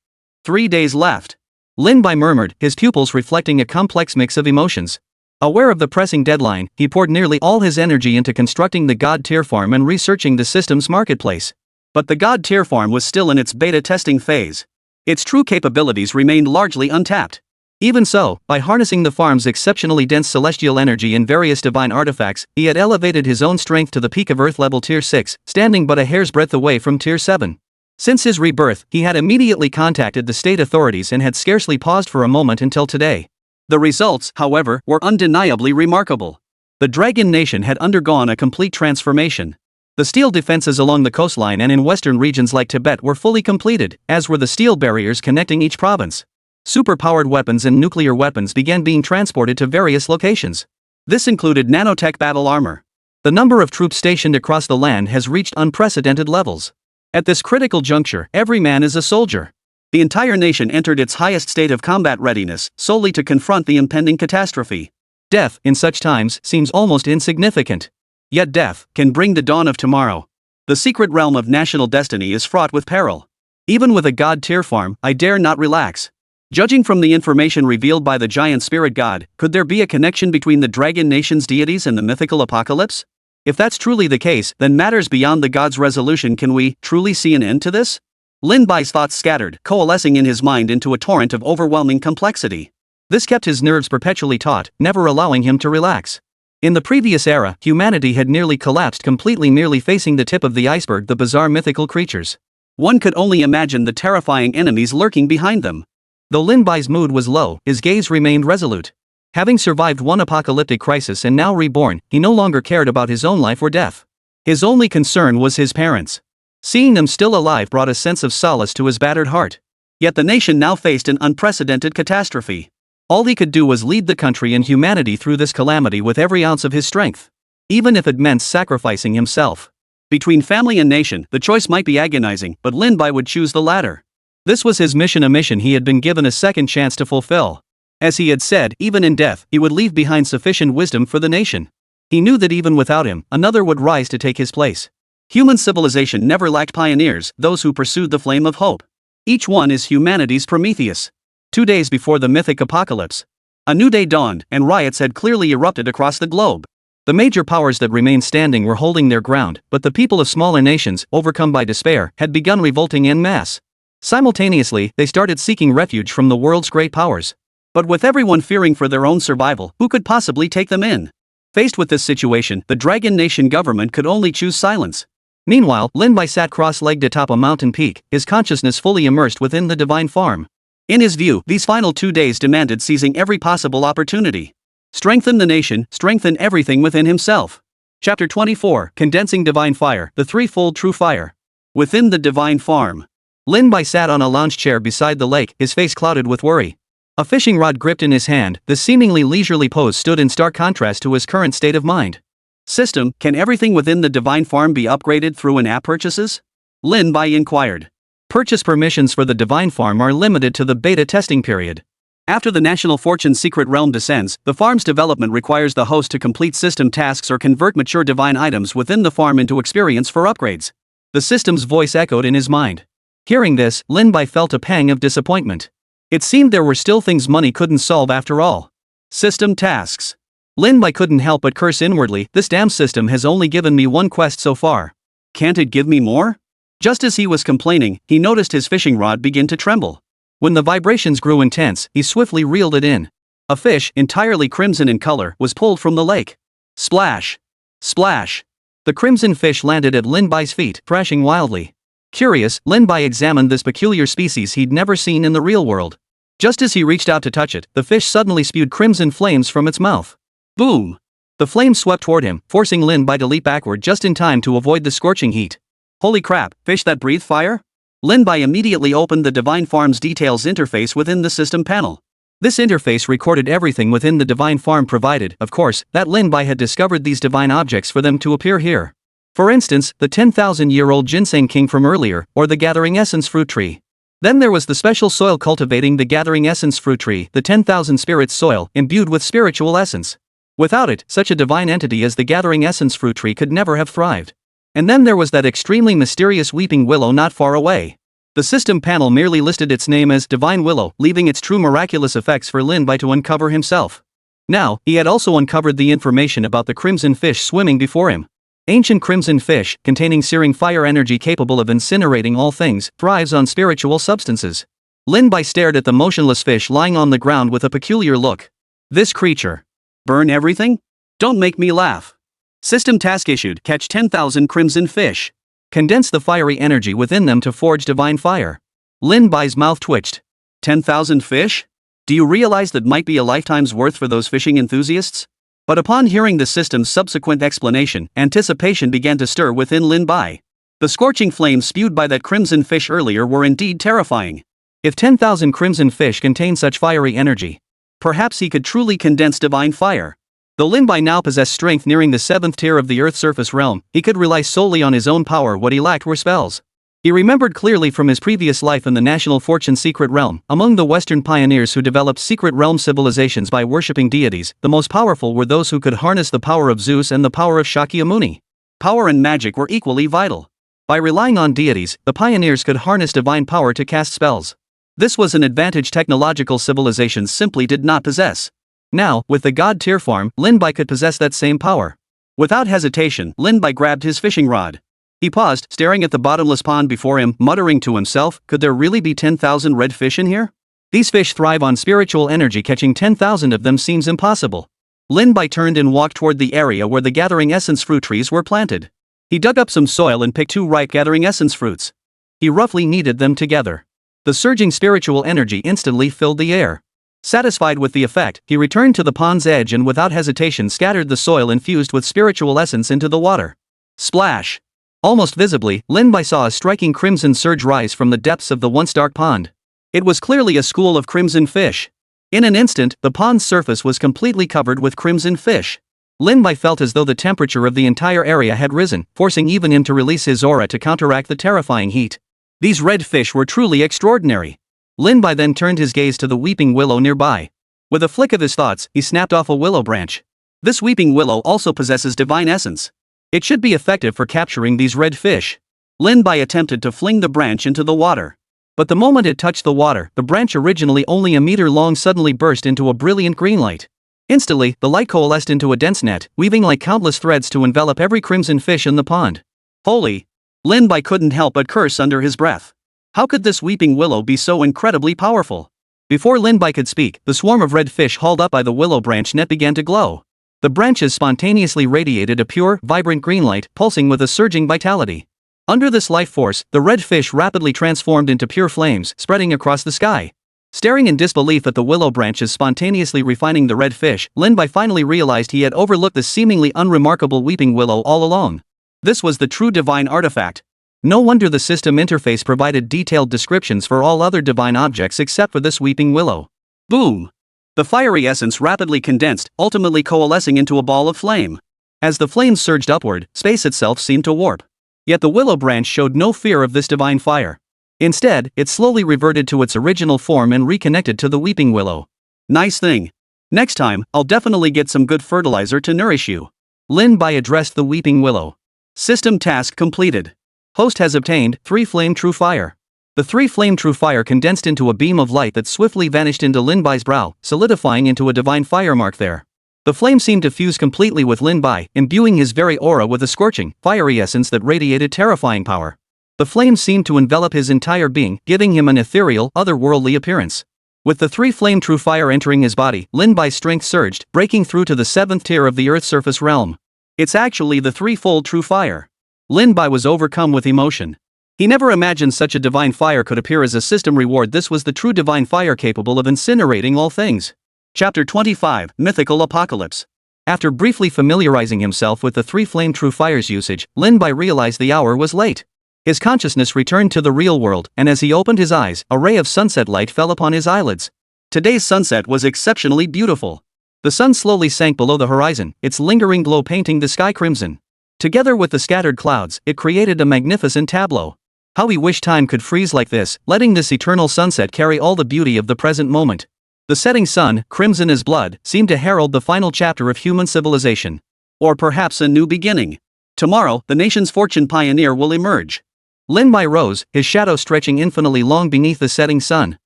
3 days left. Lin Bai murmured, his pupils reflecting a complex mix of emotions. Aware of the pressing deadline, he poured nearly all his energy into constructing the God Tier farm and researching the system's marketplace. But the God Tier farm was still in its beta testing phase. Its true capabilities remained largely untapped. Even so, by harnessing the farm's exceptionally dense celestial energy and various divine artifacts, he had elevated his own strength to the peak of Earth level Tier 6, standing but a hair's breadth away from Tier 7. Since his rebirth, he had immediately contacted the state authorities and had scarcely paused for a moment until today. The results, however, were undeniably remarkable. The Dragon Nation had undergone a complete transformation. The steel defenses along the coastline and in western regions like Tibet were fully completed, as were the steel barriers connecting each province. Super-powered weapons and nuclear weapons began being transported to various locations. This included nanotech battle armor. The number of troops stationed across the land has reached unprecedented levels. At this critical juncture, every man is a soldier. The entire nation entered its highest state of combat readiness, solely to confront the impending catastrophe. Death, in such times, seems almost insignificant. Yet death can bring the dawn of tomorrow. The secret realm of national destiny is fraught with peril. Even with a God Tier farm, I dare not relax. Judging from the information revealed by the giant spirit god, could there be a connection between the Dragon Nation's deities and the mythical apocalypse? If that's truly the case, then matters beyond the god's resolution. Can we truly see an end to this? Lin Bai's thoughts scattered, coalescing in his mind into a torrent of overwhelming complexity. This kept his nerves perpetually taut, never allowing him to relax. In the previous era, humanity had nearly collapsed completely, merely facing the tip of the iceberg, the bizarre mythical creatures. One could only imagine the terrifying enemies lurking behind them. Though Lin Bai's mood was low, his gaze remained resolute. Having survived one apocalyptic crisis and now reborn, he no longer cared about his own life or death. His only concern was his parents. Seeing them still alive brought a sense of solace to his battered heart. Yet the nation now faced an unprecedented catastrophe. All he could do was lead the country and humanity through this calamity with every ounce of his strength. Even if it meant sacrificing himself. Between family and nation, the choice might be agonizing, but Lin Bai would choose the latter. This was his mission, a mission he had been given a second chance to fulfill. As he had said, even in death, he would leave behind sufficient wisdom for the nation. He knew that even without him, another would rise to take his place. Human civilization never lacked pioneers, those who pursued the flame of hope. Each one is humanity's Prometheus. 2 days before the mythic apocalypse, a new day dawned, and riots had clearly erupted across the globe. The major powers that remained standing were holding their ground, but the people of smaller nations, overcome by despair, had begun revolting en masse. Simultaneously, they started seeking refuge from the world's great powers. But with everyone fearing for their own survival, who could possibly take them in? Faced with this situation, the Dragon Nation government could only choose silence. Meanwhile, Lin Bai sat cross-legged atop a mountain peak, his consciousness fully immersed within the divine farm. In his view, these final 2 days demanded seizing every possible opportunity. Strengthen the nation, strengthen everything within himself. Chapter 24, Condensing Divine Fire, the Threefold True Fire. Within the divine farm, Lin Bai sat on a lounge chair beside the lake, his face clouded with worry. A fishing rod gripped in his hand, the seemingly leisurely pose stood in stark contrast to his current state of mind. System, can everything within the divine farm be upgraded through in-app purchases? Lin Bai inquired. Purchase permissions for the divine farm are limited to the beta testing period. After the National Fortune Secret Realm descends, the farm's development requires the host to complete system tasks or convert mature divine items within the farm into experience for upgrades. The system's voice echoed in his mind. Hearing this, Lin Bai felt a pang of disappointment. It seemed there were still things money couldn't solve after all. System tasks. Lin Bai couldn't help but curse inwardly, this damn system has only given me one quest so far. Can't it give me more? Just as he was complaining, he noticed his fishing rod begin to tremble. When the vibrations grew intense, he swiftly reeled it in. A fish, entirely crimson in color, was pulled from the lake. Splash! Splash! The crimson fish landed at Lin Bai's feet, crashing wildly. Curious, Lin Bai examined this peculiar species he'd never seen in the real world. Just as he reached out to touch it, the fish suddenly spewed crimson flames from its mouth. Boom! The flames swept toward him, forcing Lin Bai to leap backward just in time to avoid the scorching heat. Holy crap, fish that breathe fire? Lin Bai immediately opened the Divine Farm's details interface within the system panel. This interface recorded everything within the Divine Farm provided, of course, that Lin Bai had discovered these divine objects for them to appear here. For instance, the 10,000-year-old ginseng king from earlier, or the gathering essence fruit tree. Then there was the special soil cultivating the gathering essence fruit tree, the 10,000 spirits soil, imbued with spiritual essence. Without it, such a divine entity as the gathering essence fruit tree could never have thrived. And then there was that extremely mysterious weeping willow not far away. The system panel merely listed its name as Divine Willow, leaving its true miraculous effects for Lin Bai to uncover himself. Now, he had also uncovered the information about the crimson fish swimming before him. Ancient crimson fish, containing searing fire energy capable of incinerating all things, thrives on spiritual substances. Lin Bai stared at the motionless fish lying on the ground with a peculiar look. This creature. Burn everything? Don't make me laugh. System task issued, catch 10,000 crimson fish. Condense the fiery energy within them to forge divine fire. Lin Bai's mouth twitched. 10,000 fish? Do you realize that might be a lifetime's worth for those fishing enthusiasts? But upon hearing the system's subsequent explanation, anticipation began to stir within Lin Bai. The scorching flames spewed by that crimson fish earlier were indeed terrifying. If 10,000 crimson fish contained such fiery energy, perhaps he could truly condense divine fire. Though Lin Bai now possessed strength nearing the 7th tier of the Earth surface realm, he could rely solely on his own power. What he lacked were spells. He remembered clearly from his previous life in the National Fortune Secret Realm, among the Western pioneers who developed secret realm civilizations by worshipping deities, the most powerful were those who could harness the power of Zeus and the power of Shakyamuni. Power and magic were equally vital. By relying on deities, the pioneers could harness divine power to cast spells. This was an advantage technological civilizations simply did not possess. Now, with the God Tier farm, Lin Bai could possess that same power. Without hesitation, Lin Bai grabbed his fishing rod. He paused, staring at the bottomless pond before him, muttering to himself, could there really be 10,000 red fish in here? These fish thrive on spiritual energy, catching 10,000 of them seems impossible. Lin Bai turned and walked toward the area where the gathering essence fruit trees were planted. He dug up some soil and picked 2 ripe gathering essence fruits. He roughly kneaded them together. The surging spiritual energy instantly filled the air. Satisfied with the effect, he returned to the pond's edge and without hesitation scattered the soil infused with spiritual essence into the water. Splash! Almost visibly, Lin Bai saw a striking crimson surge rise from the depths of the once dark pond. It was clearly a school of crimson fish. In an instant, the pond's surface was completely covered with crimson fish. Lin Bai felt as though the temperature of the entire area had risen, forcing even him to release his aura to counteract the terrifying heat. These red fish were truly extraordinary. Lin Bai then turned his gaze to the weeping willow nearby. With a flick of his thoughts, he snapped off a willow branch. This weeping willow also possesses divine essence. It should be effective for capturing these red fish. Lin Bai attempted to fling the branch into the water. But the moment it touched the water, the branch originally only a meter long suddenly burst into a brilliant green light. Instantly, the light coalesced into a dense net, weaving like countless threads to envelop every crimson fish in the pond. Holy! Lin Bai couldn't help but curse under his breath. How could this weeping willow be so incredibly powerful? Before Lin Bai could speak, the swarm of red fish hauled up by the willow branch net began to glow. The branches spontaneously radiated a pure, vibrant green light, pulsing with a surging vitality. Under this life force, the red fish rapidly transformed into pure flames, spreading across the sky. Staring in disbelief at the willow branches spontaneously refining the red fish, Lin Bai finally realized he had overlooked the seemingly unremarkable weeping willow all along. This was the true divine artifact. No wonder the system interface provided detailed descriptions for all other divine objects except for this weeping willow. Boom! The fiery essence rapidly condensed, ultimately coalescing into a ball of flame. As the flames surged upward, space itself seemed to warp. Yet the willow branch showed no fear of this divine fire. Instead, it slowly reverted to its original form and reconnected to the weeping willow. Nice thing. Next time, I'll definitely get some good fertilizer to nourish you. Lin Bai addressed the weeping willow. System task completed. Host has obtained 3 flame true fire. The 3 flame true fire condensed into a beam of light that swiftly vanished into Lin Bai's brow, solidifying into a divine fire mark there. The flame seemed to fuse completely with Lin Bai, imbuing his very aura with a scorching, fiery essence that radiated terrifying power. The flame seemed to envelop his entire being, giving him an ethereal, otherworldly appearance. With the 3 flame true fire entering his body, Lin Bai's strength surged, breaking through to the 7th tier of the Earth's surface realm. It's actually the 3-fold true fire. Lin Bai was overcome with emotion. He never imagined such a divine fire could appear as a system reward. This was the true divine fire capable of incinerating all things. Chapter 25, Mythical Apocalypse. After briefly familiarizing himself with the 3 flame true fire's usage, Lin Bai realized the hour was late. His consciousness returned to the real world, and as he opened his eyes, a ray of sunset light fell upon his eyelids. Today's sunset was exceptionally beautiful. The sun slowly sank below the horizon, its lingering glow painting the sky crimson. Together with the scattered clouds, it created a magnificent tableau. How he wished time could freeze like this, letting this eternal sunset carry all the beauty of the present moment. The setting sun, crimson as blood, seemed to herald the final chapter of human civilization. Or perhaps a new beginning. Tomorrow, the nation's fortune pioneer will emerge. Lin Bai rose, his shadow stretching infinitely long beneath the setting sun.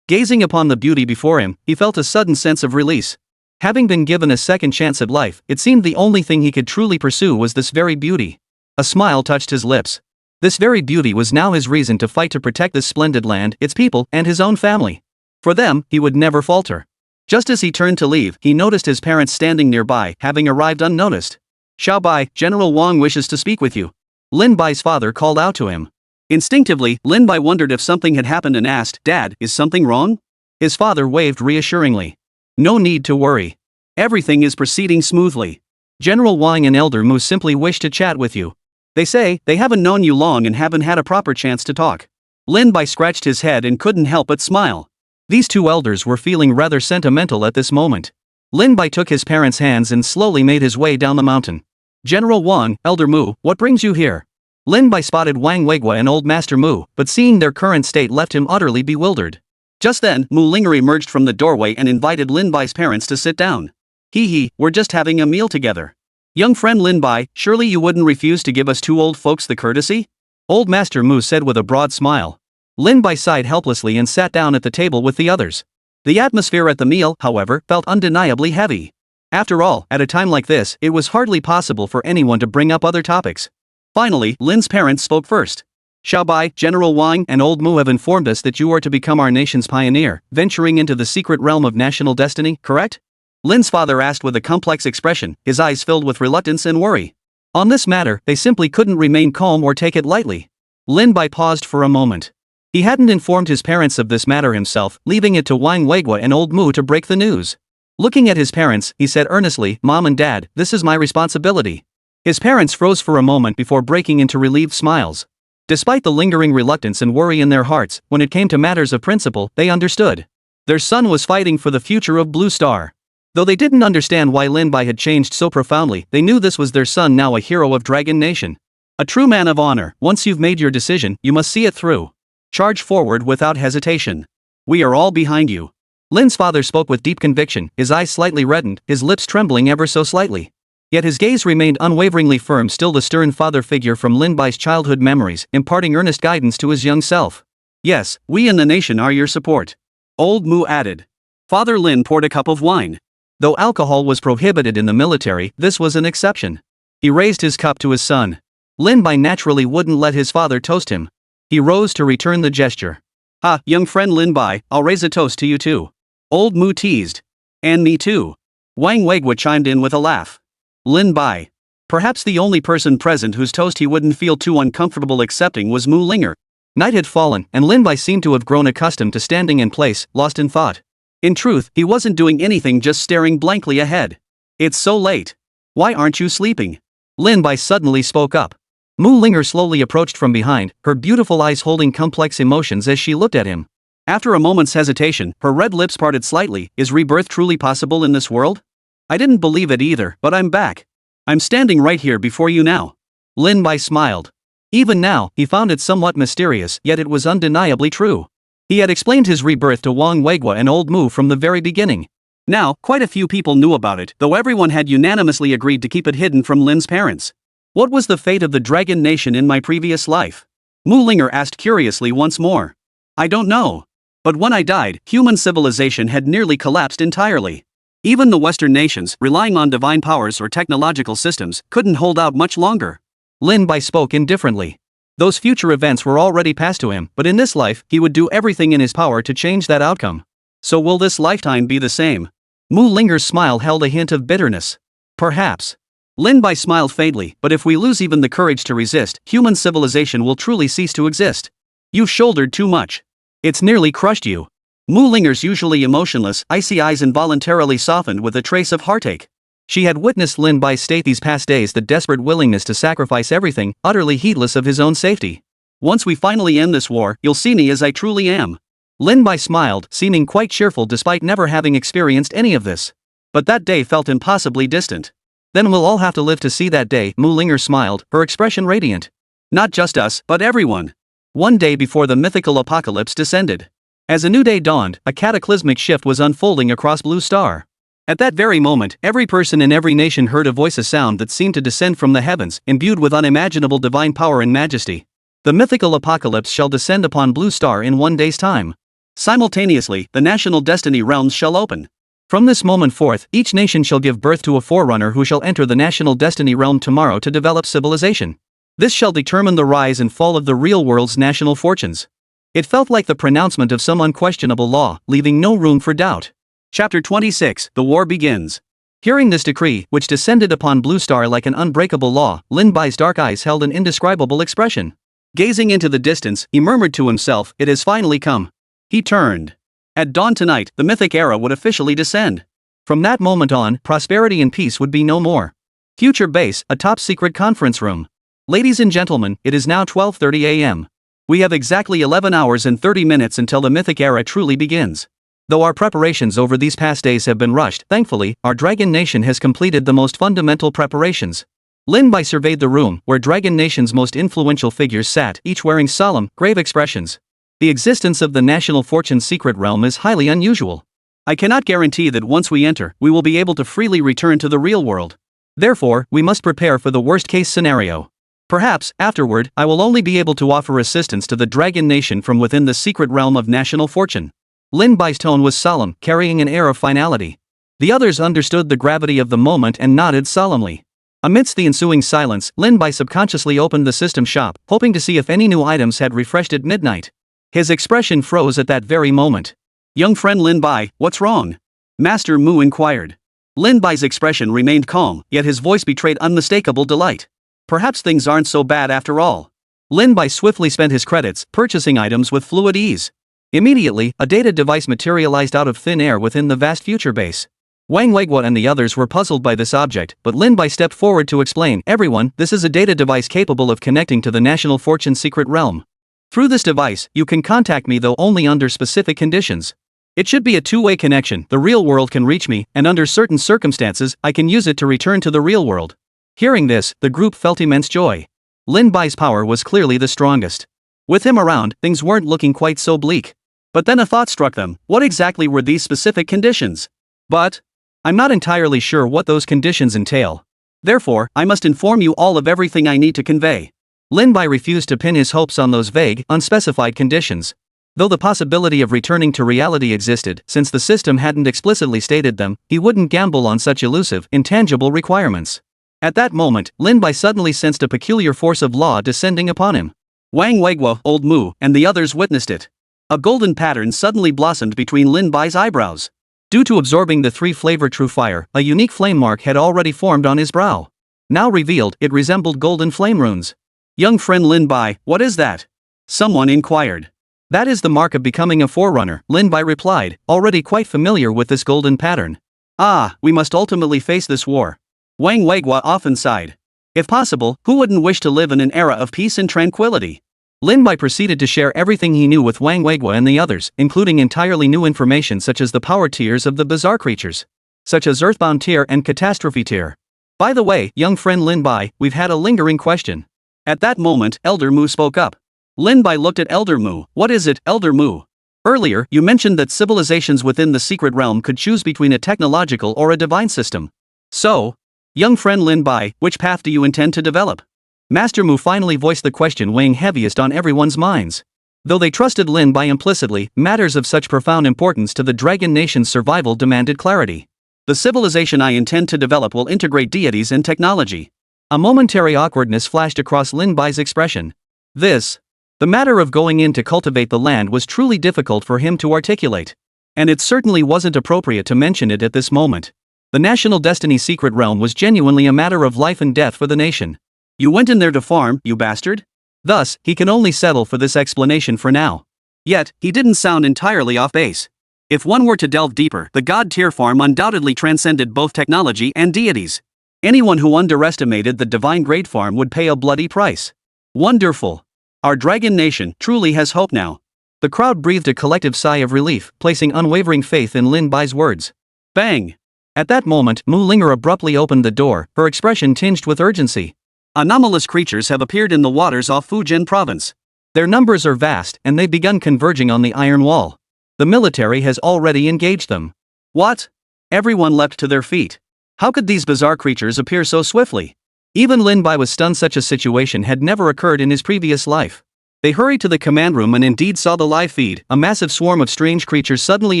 Gazing upon the beauty before him, he felt a sudden sense of release. Having been given a second chance at life, it seemed the only thing he could truly pursue was this very beauty. A smile touched his lips. This very beauty was now his reason to fight to protect this splendid land, its people, and his own family. For them, he would never falter. Just as he turned to leave, he noticed his parents standing nearby, having arrived unnoticed. "Xiao Bai, General Wang wishes to speak with you." Lin Bai's father called out to him. Instinctively, Lin Bai wondered if something had happened and asked, "Dad, is something wrong?" His father waved reassuringly. "No need to worry. Everything is proceeding smoothly. General Wang and Elder Mu simply wish to chat with you. They say they haven't known you long and haven't had a proper chance to talk." Lin Bai scratched his head and couldn't help but smile. These 2 elders were feeling rather sentimental at this moment. Lin Bai took his parents' hands and slowly made his way down the mountain. "General Wang, Elder Mu, what brings you here?" Lin Bai spotted Wang Weigua and Old Master Mu, but seeing their current state left him utterly bewildered. Just then, Mu Linger emerged from the doorway and invited Lin Bai's parents to sit down. "Hee, we're just having a meal together. Young friend Lin Bai, surely you wouldn't refuse to give us 2 old folks the courtesy?" Old Master Mu said with a broad smile. Lin Bai sighed helplessly and sat down at the table with the others. The atmosphere at the meal, however, felt undeniably heavy. After all, at a time like this, it was hardly possible for anyone to bring up other topics. Finally, Lin's parents spoke first. "Xiao Bai, General Wang, and Old Mu have informed us that you are to become our nation's pioneer, venturing into the secret realm of national destiny, correct?" Lin's father asked with a complex expression, his eyes filled with reluctance and worry. On this matter, they simply couldn't remain calm or take it lightly. Lin Bai paused for a moment. He hadn't informed his parents of this matter himself, leaving it to Wang Weigua and Old Mu to break the news. Looking at his parents, he said earnestly, "Mom and Dad, this is my responsibility." His parents froze for a moment before breaking into relieved smiles. Despite the lingering reluctance and worry in their hearts, when it came to matters of principle, they understood. Their son was fighting for the future of Blue Star. Though they didn't understand why Lin Bai had changed so profoundly, they knew this was their son, now a hero of Dragon Nation. A true man of honor. Once you've made your decision, you must see it through. Charge forward without hesitation. We are all behind you. Lin's father spoke with deep conviction, his eyes slightly reddened, his lips trembling ever so slightly. Yet his gaze remained unwaveringly firm, still the stern father figure from Lin Bai's childhood memories, imparting earnest guidance to his young self. Yes, we in the nation are your support. Old Mu added. Father Lin poured a cup of wine. Though alcohol was prohibited in the military, this was an exception. He raised his cup to his son. Lin Bai naturally wouldn't let his father toast him. He rose to return the gesture. Ha, young friend Lin Bai, I'll raise a toast to you too. Old Mu teased. And me too. Wang Weigua chimed in with a laugh. Lin Bai. Perhaps the only person present whose toast he wouldn't feel too uncomfortable accepting was Mu Linger. Night had fallen, and Lin Bai seemed to have grown accustomed to standing in place, lost in thought. In truth, he wasn't doing anything, just staring blankly ahead. It's so late. Why aren't you sleeping? Lin Bai suddenly spoke up. Mu Linger slowly approached from behind, her beautiful eyes holding complex emotions as she looked at him. After a moment's hesitation, her red lips parted slightly. Is rebirth truly possible in this world? I didn't believe it either, but I'm back. I'm standing right here before you now. Lin Bai smiled. Even now, he found it somewhat mysterious, yet it was undeniably true. He had explained his rebirth to Wang Weigua and Old Mu from the very beginning. Now, quite a few people knew about it, though everyone had unanimously agreed to keep it hidden from Lin's parents. What was the fate of the Dragon Nation in my previous life? Mu Linger asked curiously once more. I don't know. But when I died, human civilization had nearly collapsed entirely. Even the Western nations, relying on divine powers or technological systems, couldn't hold out much longer. Lin Bai spoke indifferently. Those future events were already past to him, but in this life, he would do everything in his power to change that outcome. So will this lifetime be the same? Mu Linger's smile held a hint of bitterness. Perhaps. Lin Bai smiled faintly, but if we lose even the courage to resist, human civilization will truly cease to exist. You've shouldered too much. It's nearly crushed you. Mu Linger's usually emotionless, icy eyes involuntarily softened with a trace of heartache. She had witnessed Lin Bai state these past days the desperate willingness to sacrifice everything, utterly heedless of his own safety. Once we finally end this war, you'll see me as I truly am. Lin Bai smiled, seeming quite cheerful despite never having experienced any of this. But that day felt impossibly distant. Then we'll all have to live to see that day, Mu Linger smiled, her expression radiant. Not just us, but everyone. One day before the mythical apocalypse descended. As a new day dawned, a cataclysmic shift was unfolding across Blue Star. At that very moment, every person in every nation heard a sound that seemed to descend from the heavens, imbued with unimaginable divine power and majesty. The mythical apocalypse shall descend upon Blue Star in one day's time. Simultaneously, the national destiny realms shall open. From this moment forth, each nation shall give birth to a forerunner who shall enter the national destiny realm tomorrow to develop civilization. This shall determine the rise and fall of the real world's national fortunes. It felt like the pronouncement of some unquestionable law, leaving no room for doubt. Chapter 26, The War Begins. Hearing this decree, which descended upon Blue Star like an unbreakable law, Lin Bai's dark eyes held an indescribable expression. Gazing into the distance, he murmured to himself, it has finally come. He turned. At dawn tonight, the Mythic Era would officially descend. From that moment on, prosperity and peace would be no more. Future Base, a top-secret conference room. Ladies and gentlemen, it is now 12:30 a.m. We have exactly 11 hours and 30 minutes until the Mythic Era truly begins. Though our preparations over these past days have been rushed, thankfully, our Dragon Nation has completed the most fundamental preparations. Lin Bai surveyed the room, where Dragon Nation's most influential figures sat, each wearing solemn, grave expressions. The existence of the National Fortune Secret Realm is highly unusual. I cannot guarantee that once we enter, we will be able to freely return to the real world. Therefore, we must prepare for the worst-case scenario. Perhaps, afterward, I will only be able to offer assistance to the Dragon Nation from within the secret realm of national fortune. Lin Bai's tone was solemn, carrying an air of finality. The others understood the gravity of the moment and nodded solemnly. Amidst the ensuing silence, Lin Bai subconsciously opened the system shop, hoping to see if any new items had refreshed at midnight. His expression froze at that very moment. Young friend Lin Bai, what's wrong? Master Mu inquired. Lin Bai's expression remained calm, yet his voice betrayed unmistakable delight. Perhaps things aren't so bad after all. Lin Bai swiftly spent his credits, purchasing items with fluid ease. Immediately, a data device materialized out of thin air within the vast future base. Wang Weigua and the others were puzzled by this object, but Lin Bai stepped forward to explain, everyone, this is a data device capable of connecting to the National Fortune Secret Realm. Through this device, you can contact me though only under specific conditions. It should be a two-way connection, the real world can reach me, and under certain circumstances, I can use it to return to the real world. Hearing this, the group felt immense joy. Lin Bai's power was clearly the strongest. With him around, things weren't looking quite so bleak. But then a thought struck them: what exactly were these specific conditions? But I'm not entirely sure what those conditions entail. Therefore, I must inform you all of everything I need to convey. Lin Bai refused to pin his hopes on those vague, unspecified conditions. Though the possibility of returning to reality existed, since the system hadn't explicitly stated them, he wouldn't gamble on such elusive, intangible requirements. At that moment, Lin Bai suddenly sensed a peculiar force of law descending upon him. Wang Weiguo, Old Mu, and the others witnessed it. A golden pattern suddenly blossomed between Lin Bai's eyebrows. Due to absorbing the three-flavor true fire, a unique flame mark had already formed on his brow. Now revealed, it resembled golden flame runes. Young friend Lin Bai, what is that? Someone inquired. That is the mark of becoming a forerunner, Lin Bai replied, already quite familiar with this golden pattern. Ah, we must ultimately face this war. Wang Weiguo often sighed. If possible, who wouldn't wish to live in an era of peace and tranquility? Lin Bai proceeded to share everything he knew with Wang Weiguo and the others, including entirely new information such as the power tiers of the bizarre creatures, such as Earthbound tier and Catastrophe tier. By the way, young friend Lin Bai, we've had a lingering question. At that moment, Elder Mu spoke up. Lin Bai looked at Elder Mu. What is it, Elder Mu? Earlier, you mentioned that civilizations within the secret realm could choose between a technological or a divine system. So, young friend Lin Bai, which path do you intend to develop? Master Mu finally voiced the question weighing heaviest on everyone's minds. Though they trusted Lin Bai implicitly, matters of such profound importance to the Dragon Nation's survival demanded clarity. The civilization I intend to develop will integrate deities and technology. A momentary awkwardness flashed across Lin Bai's expression. The matter of going in to cultivate the land was truly difficult for him to articulate. And it certainly wasn't appropriate to mention it at this moment. The National Destiny secret realm was genuinely a matter of life and death for the nation. You went in there to farm, you bastard? Thus, he can only settle for this explanation for now. Yet, he didn't sound entirely off base. If one were to delve deeper, the god tier farm undoubtedly transcended both technology and deities. Anyone who underestimated the divine grade farm would pay a bloody price. Wonderful. Our Dragon Nation truly has hope now. The crowd breathed a collective sigh of relief, placing unwavering faith in Lin Bai's words. Bang! At that moment, Mu Linger abruptly opened the door, her expression tinged with urgency. Anomalous creatures have appeared in the waters off Fujian province. Their numbers are vast, and they've begun converging on the Iron Wall. The military has already engaged them. What? Everyone leapt to their feet. How could these bizarre creatures appear so swiftly? Even Lin Bai was stunned. Such a situation had never occurred in his previous life. They hurried to the command room and indeed saw the live feed, a massive swarm of strange creatures suddenly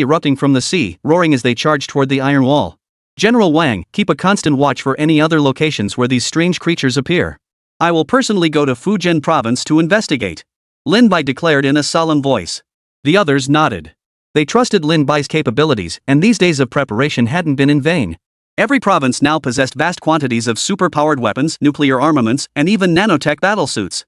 erupting from the sea, roaring as they charged toward the Iron Wall. General Wang, keep a constant watch for any other locations where these strange creatures appear. I will personally go to Fujian province to investigate. Lin Bai declared in a solemn voice. The others nodded. They trusted Lin Bai's capabilities, and these days of preparation hadn't been in vain. Every province now possessed vast quantities of super-powered weapons, nuclear armaments, and even nanotech battlesuits.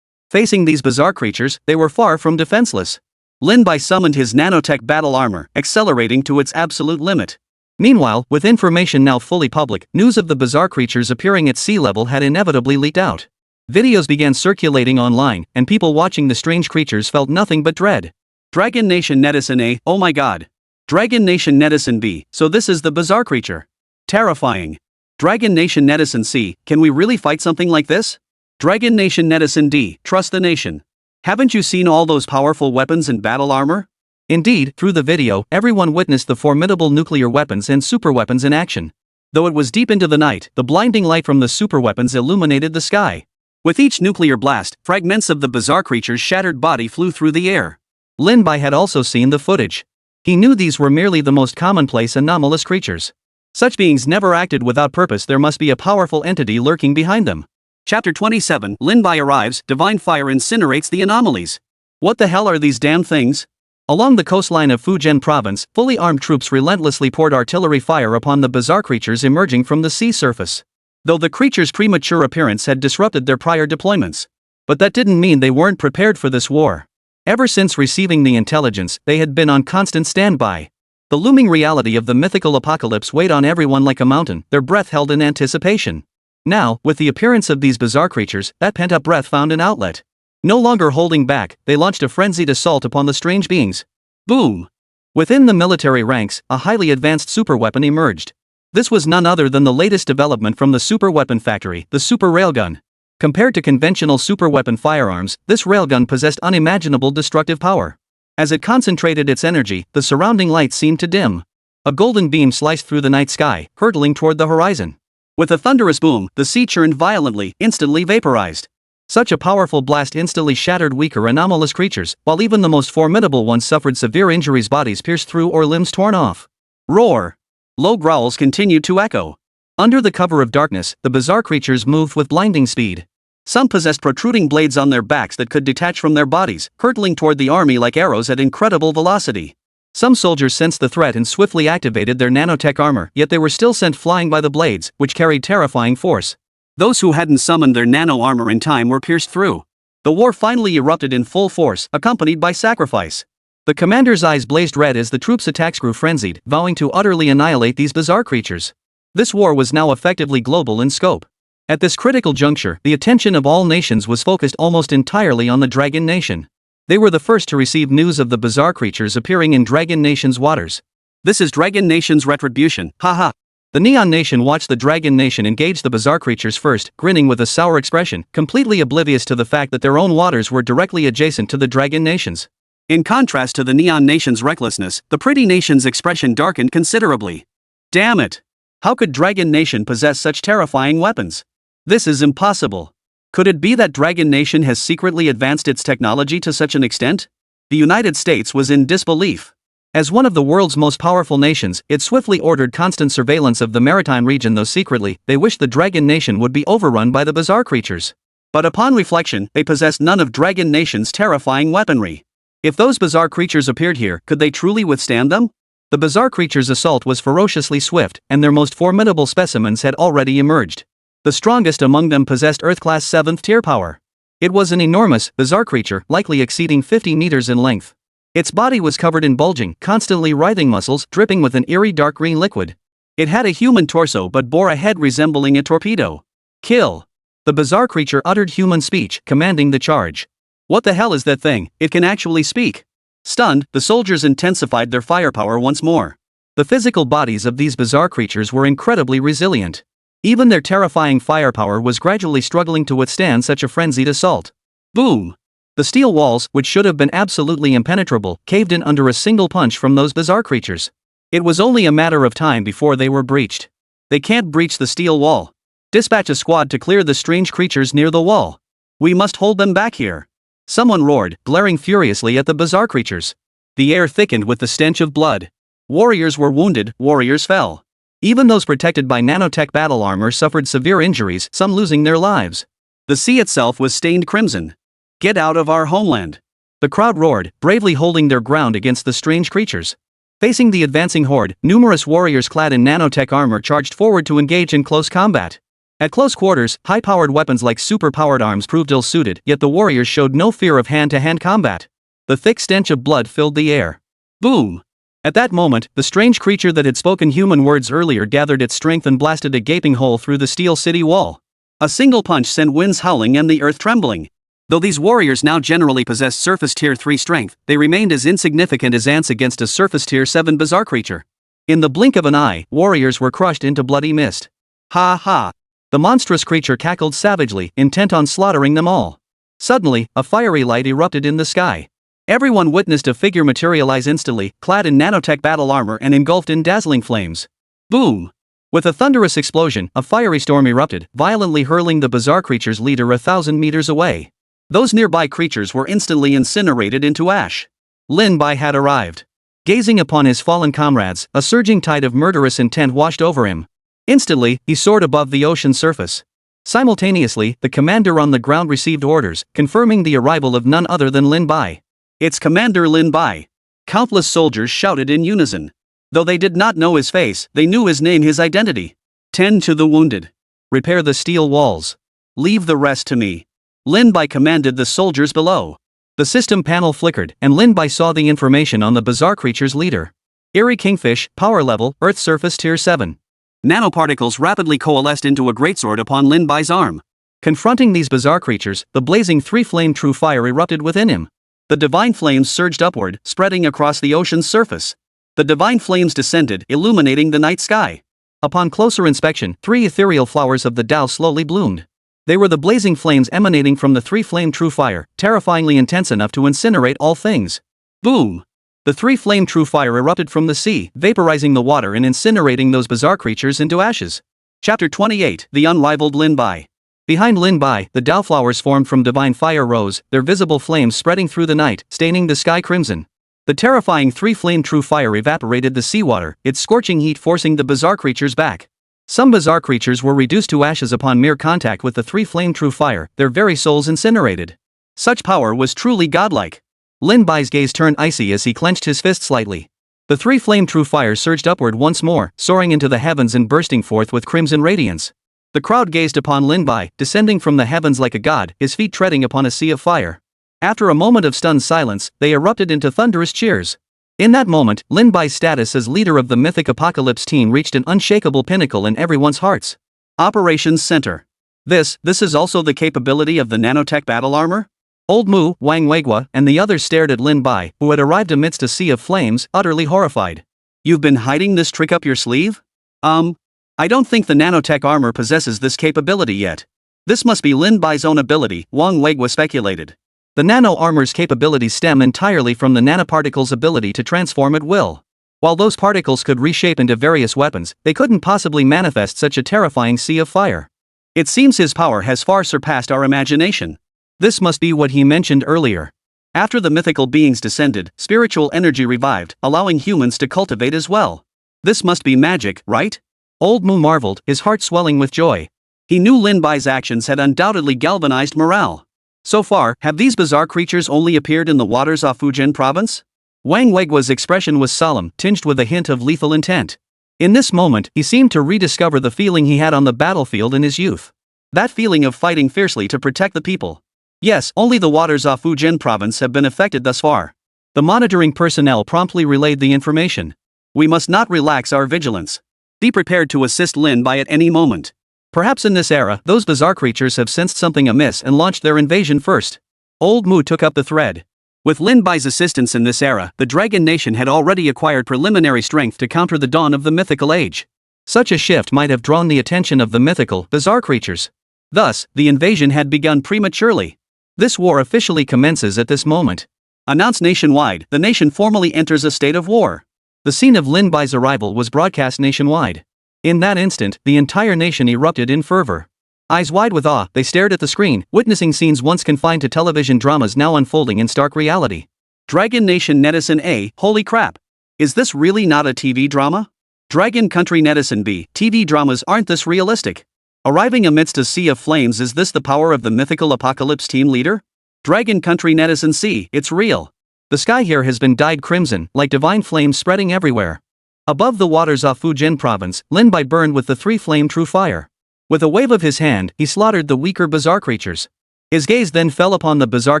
Facing these bizarre creatures, they were far from defenseless. Lin Bai summoned his nanotech battle armor, accelerating to its absolute limit. Meanwhile, with information now fully public, news of the bizarre creatures appearing at sea level had inevitably leaked out. Videos began circulating online, and people watching the strange creatures felt nothing but dread. Dragon Nation Netizen A, oh my god. Dragon Nation Netizen B, so this is the bizarre creature. Terrifying. Dragon Nation Netizen C, can we really fight something like this? Dragon Nation Netizen D, trust the nation. Haven't you seen all those powerful weapons and battle armor? Indeed, through the video, everyone witnessed the formidable nuclear weapons and superweapons in action. Though it was deep into the night, the blinding light from the superweapons illuminated the sky. With each nuclear blast, fragments of the bizarre creature's shattered body flew through the air. Lin Bai had also seen the footage. He knew these were merely the most commonplace anomalous creatures. Such beings never acted without purpose. There must be a powerful entity lurking behind them. Chapter 27, Lin Bai arrives, divine fire incinerates the anomalies. What the hell are these damn things? Along the coastline of Fujian province, fully armed troops relentlessly poured artillery fire upon the bizarre creatures emerging from the sea surface. Though the creatures' premature appearance had disrupted their prior deployments. But that didn't mean they weren't prepared for this war. Ever since receiving the intelligence, they had been on constant standby. The looming reality of the mythical apocalypse weighed on everyone like a mountain, their breath held in anticipation. Now, with the appearance of these bizarre creatures, that pent-up breath found an outlet. No longer holding back, they launched a frenzied assault upon the strange beings. Boom! Within the military ranks, a highly advanced superweapon emerged. This was none other than the latest development from the superweapon factory, the super railgun. Compared to conventional superweapon firearms, this railgun possessed unimaginable destructive power. As it concentrated its energy, the surrounding light seemed to dim. A golden beam sliced through the night sky, hurtling toward the horizon. With a thunderous boom, the sea churned violently, instantly vaporized. Such a powerful blast instantly shattered weaker anomalous creatures, while even the most formidable ones suffered severe injuries, bodies pierced through or limbs torn off. Roar! Low growls continued to echo. Under the cover of darkness, the bizarre creatures moved with blinding speed. Some possessed protruding blades on their backs that could detach from their bodies, hurtling toward the army like arrows at incredible velocity. Some soldiers sensed the threat and swiftly activated their nanotech armor, yet they were still sent flying by the blades, which carried terrifying force. Those who hadn't summoned their nano armor in time were pierced through. The war finally erupted in full force, accompanied by sacrifice. The commander's eyes blazed red as the troops' attacks grew frenzied, vowing to utterly annihilate these bizarre creatures. This war was now effectively global in scope. At this critical juncture, the attention of all nations was focused almost entirely on the Dragon Nation. They were the first to receive news of the bizarre creatures appearing in Dragon Nation's waters. This is Dragon Nation's retribution, haha. The Neon Nation watched the Dragon Nation engage the bizarre creatures first, grinning with a sour expression, completely oblivious to the fact that their own waters were directly adjacent to the Dragon Nation's. In contrast to the Neon Nation's recklessness, the Pretty Nation's expression darkened considerably. Damn it! How could Dragon Nation possess such terrifying weapons? This is impossible. Could it be that Dragon Nation has secretly advanced its technology to such an extent? The United States was in disbelief. As one of the world's most powerful nations, it swiftly ordered constant surveillance of the maritime region, though secretly, they wished the Dragon Nation would be overrun by the bizarre creatures. But upon reflection, they possessed none of Dragon Nation's terrifying weaponry. If those bizarre creatures appeared here, could they truly withstand them? The bizarre creatures' assault was ferociously swift, and their most formidable specimens had already emerged. The strongest among them possessed Earth-class 7th tier power. It was an enormous, bizarre creature, likely exceeding 50 meters in length. Its body was covered in bulging, constantly writhing muscles dripping with an eerie dark green liquid. It had a human torso but bore a head resembling a torpedo. Kill! The bizarre creature uttered human speech, commanding the charge. What the hell is that thing? It can actually speak. Stunned, the soldiers intensified their firepower once more. The physical bodies of these bizarre creatures were incredibly resilient. Even their terrifying firepower was gradually struggling to withstand such a frenzied assault. Boom! The steel walls, which should have been absolutely impenetrable, caved in under a single punch from those bizarre creatures. It was only a matter of time before they were breached. They can't breach the steel wall. Dispatch a squad to clear the strange creatures near the wall. We must hold them back here. Someone roared, glaring furiously at the bizarre creatures. The air thickened with the stench of blood. Warriors were wounded, warriors fell. Even those protected by nanotech battle armor suffered severe injuries, some losing their lives. The sea itself was stained crimson. Get out of our homeland! The crowd roared, bravely holding their ground against the strange creatures. Facing the advancing horde, numerous warriors clad in nanotech armor charged forward to engage in close combat. At close quarters, high-powered weapons like super-powered arms proved ill-suited, yet the warriors showed no fear of hand-to-hand combat. The thick stench of blood filled the air. Boom! At that moment, the strange creature that had spoken human words earlier gathered its strength and blasted a gaping hole through the steel city wall. A single punch sent winds howling and the earth trembling. Though these warriors now generally possessed surface tier 3 strength, they remained as insignificant as ants against a surface tier 7 bizarre creature. In the blink of an eye, warriors were crushed into bloody mist. Ha ha! The monstrous creature cackled savagely, intent on slaughtering them all. Suddenly, a fiery light erupted in the sky. Everyone witnessed a figure materialize instantly, clad in nanotech battle armor and engulfed in dazzling flames. Boom! With a thunderous explosion, a fiery storm erupted, violently hurling the bizarre creature's leader 1,000 meters away. Those nearby creatures were instantly incinerated into ash. Lin Bai had arrived. Gazing upon his fallen comrades, a surging tide of murderous intent washed over him. Instantly, he soared above the ocean surface. Simultaneously, the commander on the ground received orders, confirming the arrival of none other than Lin Bai. It's Commander Lin Bai. Countless soldiers shouted in unison. Though they did not know his face, they knew his name, his identity. Tend to the wounded. Repair the steel walls. Leave the rest to me. Lin Bai commanded the soldiers below. The system panel flickered, and Lin Bai saw the information on the bizarre creature's leader. Eerie Kingfish, power level, Earth surface tier 7. Nanoparticles rapidly coalesced into a greatsword upon Lin Bai's arm. Confronting these bizarre creatures, the blazing three-flame true fire erupted within him. The divine flames surged upward, spreading across the ocean's surface. The divine flames descended, illuminating the night sky. Upon closer inspection, 3 ethereal flowers of the Tao slowly bloomed. They were the blazing flames emanating from the three-flame true fire, terrifyingly intense enough to incinerate all things. Boom! The three-flame true fire erupted from the sea, vaporizing the water and incinerating those bizarre creatures into ashes. Chapter 28, The Unrivaled Lin Bai. Behind Lin Bai, the Dao flowers formed from divine fire rose, their visible flames spreading through the night, staining the sky crimson. The terrifying three-flame true fire evaporated the seawater, its scorching heat forcing the bizarre creatures back. Some bizarre creatures were reduced to ashes upon mere contact with the three-flame true fire, their very souls incinerated. Such power was truly godlike. Lin Bai's gaze turned icy as he clenched his fist slightly. The three-flame true fire surged upward once more, soaring into the heavens and bursting forth with crimson radiance. The crowd gazed upon Lin Bai, descending from the heavens like a god, his feet treading upon a sea of fire. After a moment of stunned silence, they erupted into thunderous cheers. In that moment, Lin Bai's status as leader of the Mythic Apocalypse team reached an unshakable pinnacle in everyone's hearts. Operations Center. This is also the capability of the nanotech battle armor? Old Mu, Wang Weigua, and the others stared at Lin Bai, who had arrived amidst a sea of flames, utterly horrified. You've been hiding this trick up your sleeve? I don't think the nanotech armor possesses this capability yet. This must be Lin Bai's own ability, Wang Weigua speculated. The nano armor's capabilities stem entirely from the nanoparticle's ability to transform at will. While those particles could reshape into various weapons, they couldn't possibly manifest such a terrifying sea of fire. It seems his power has far surpassed our imagination. This must be what he mentioned earlier. After the mythical beings descended, spiritual energy revived, allowing humans to cultivate as well. This must be magic, right? Old Mu marveled, his heart swelling with joy. He knew Lin Bai's actions had undoubtedly galvanized morale. So far, have these bizarre creatures only appeared in the waters off Fujian province? Wang Weigua's expression was solemn, tinged with a hint of lethal intent. In this moment, he seemed to rediscover the feeling he had on the battlefield in his youth. That feeling of fighting fiercely to protect the people. Yes, only the waters off Fujian province have been affected thus far. The monitoring personnel promptly relayed the information. We must not relax our vigilance. Be prepared to assist Lin Bai at any moment. Perhaps in this era, those bizarre creatures have sensed something amiss and launched their invasion first. Old Mu took up the thread. With Lin Bai's assistance in this era, the Dragon Nation had already acquired preliminary strength to counter the dawn of the mythical age. Such a shift might have drawn the attention of the mythical, bizarre creatures. Thus, the invasion had begun prematurely. This war officially commences at this moment. Announced nationwide, the nation formally enters a state of war. The scene of Lin Bai's arrival was broadcast nationwide. In that instant, the entire nation erupted in fervor. Eyes wide with awe, they stared at the screen, witnessing scenes once confined to television dramas now unfolding in stark reality. Dragon Nation Netizen A, holy crap! Is this really not a TV drama? Dragon Country Netizen B, TV dramas aren't this realistic. Arriving amidst a sea of flames, is this the power of the Mythical Apocalypse team leader? Dragon Country Netizen C, it's real. The sky here has been dyed crimson, like divine flames spreading everywhere. Above the waters off Fujian province, Lin Bai burned with the three-flame true fire. With a wave of his hand, he slaughtered the weaker bizarre creatures. His gaze then fell upon the bizarre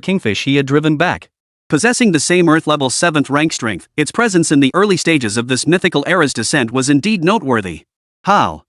kingfish he had driven back. Possessing the same Earth-level 7th rank strength, its presence in the early stages of this mythical era's descent was indeed noteworthy. How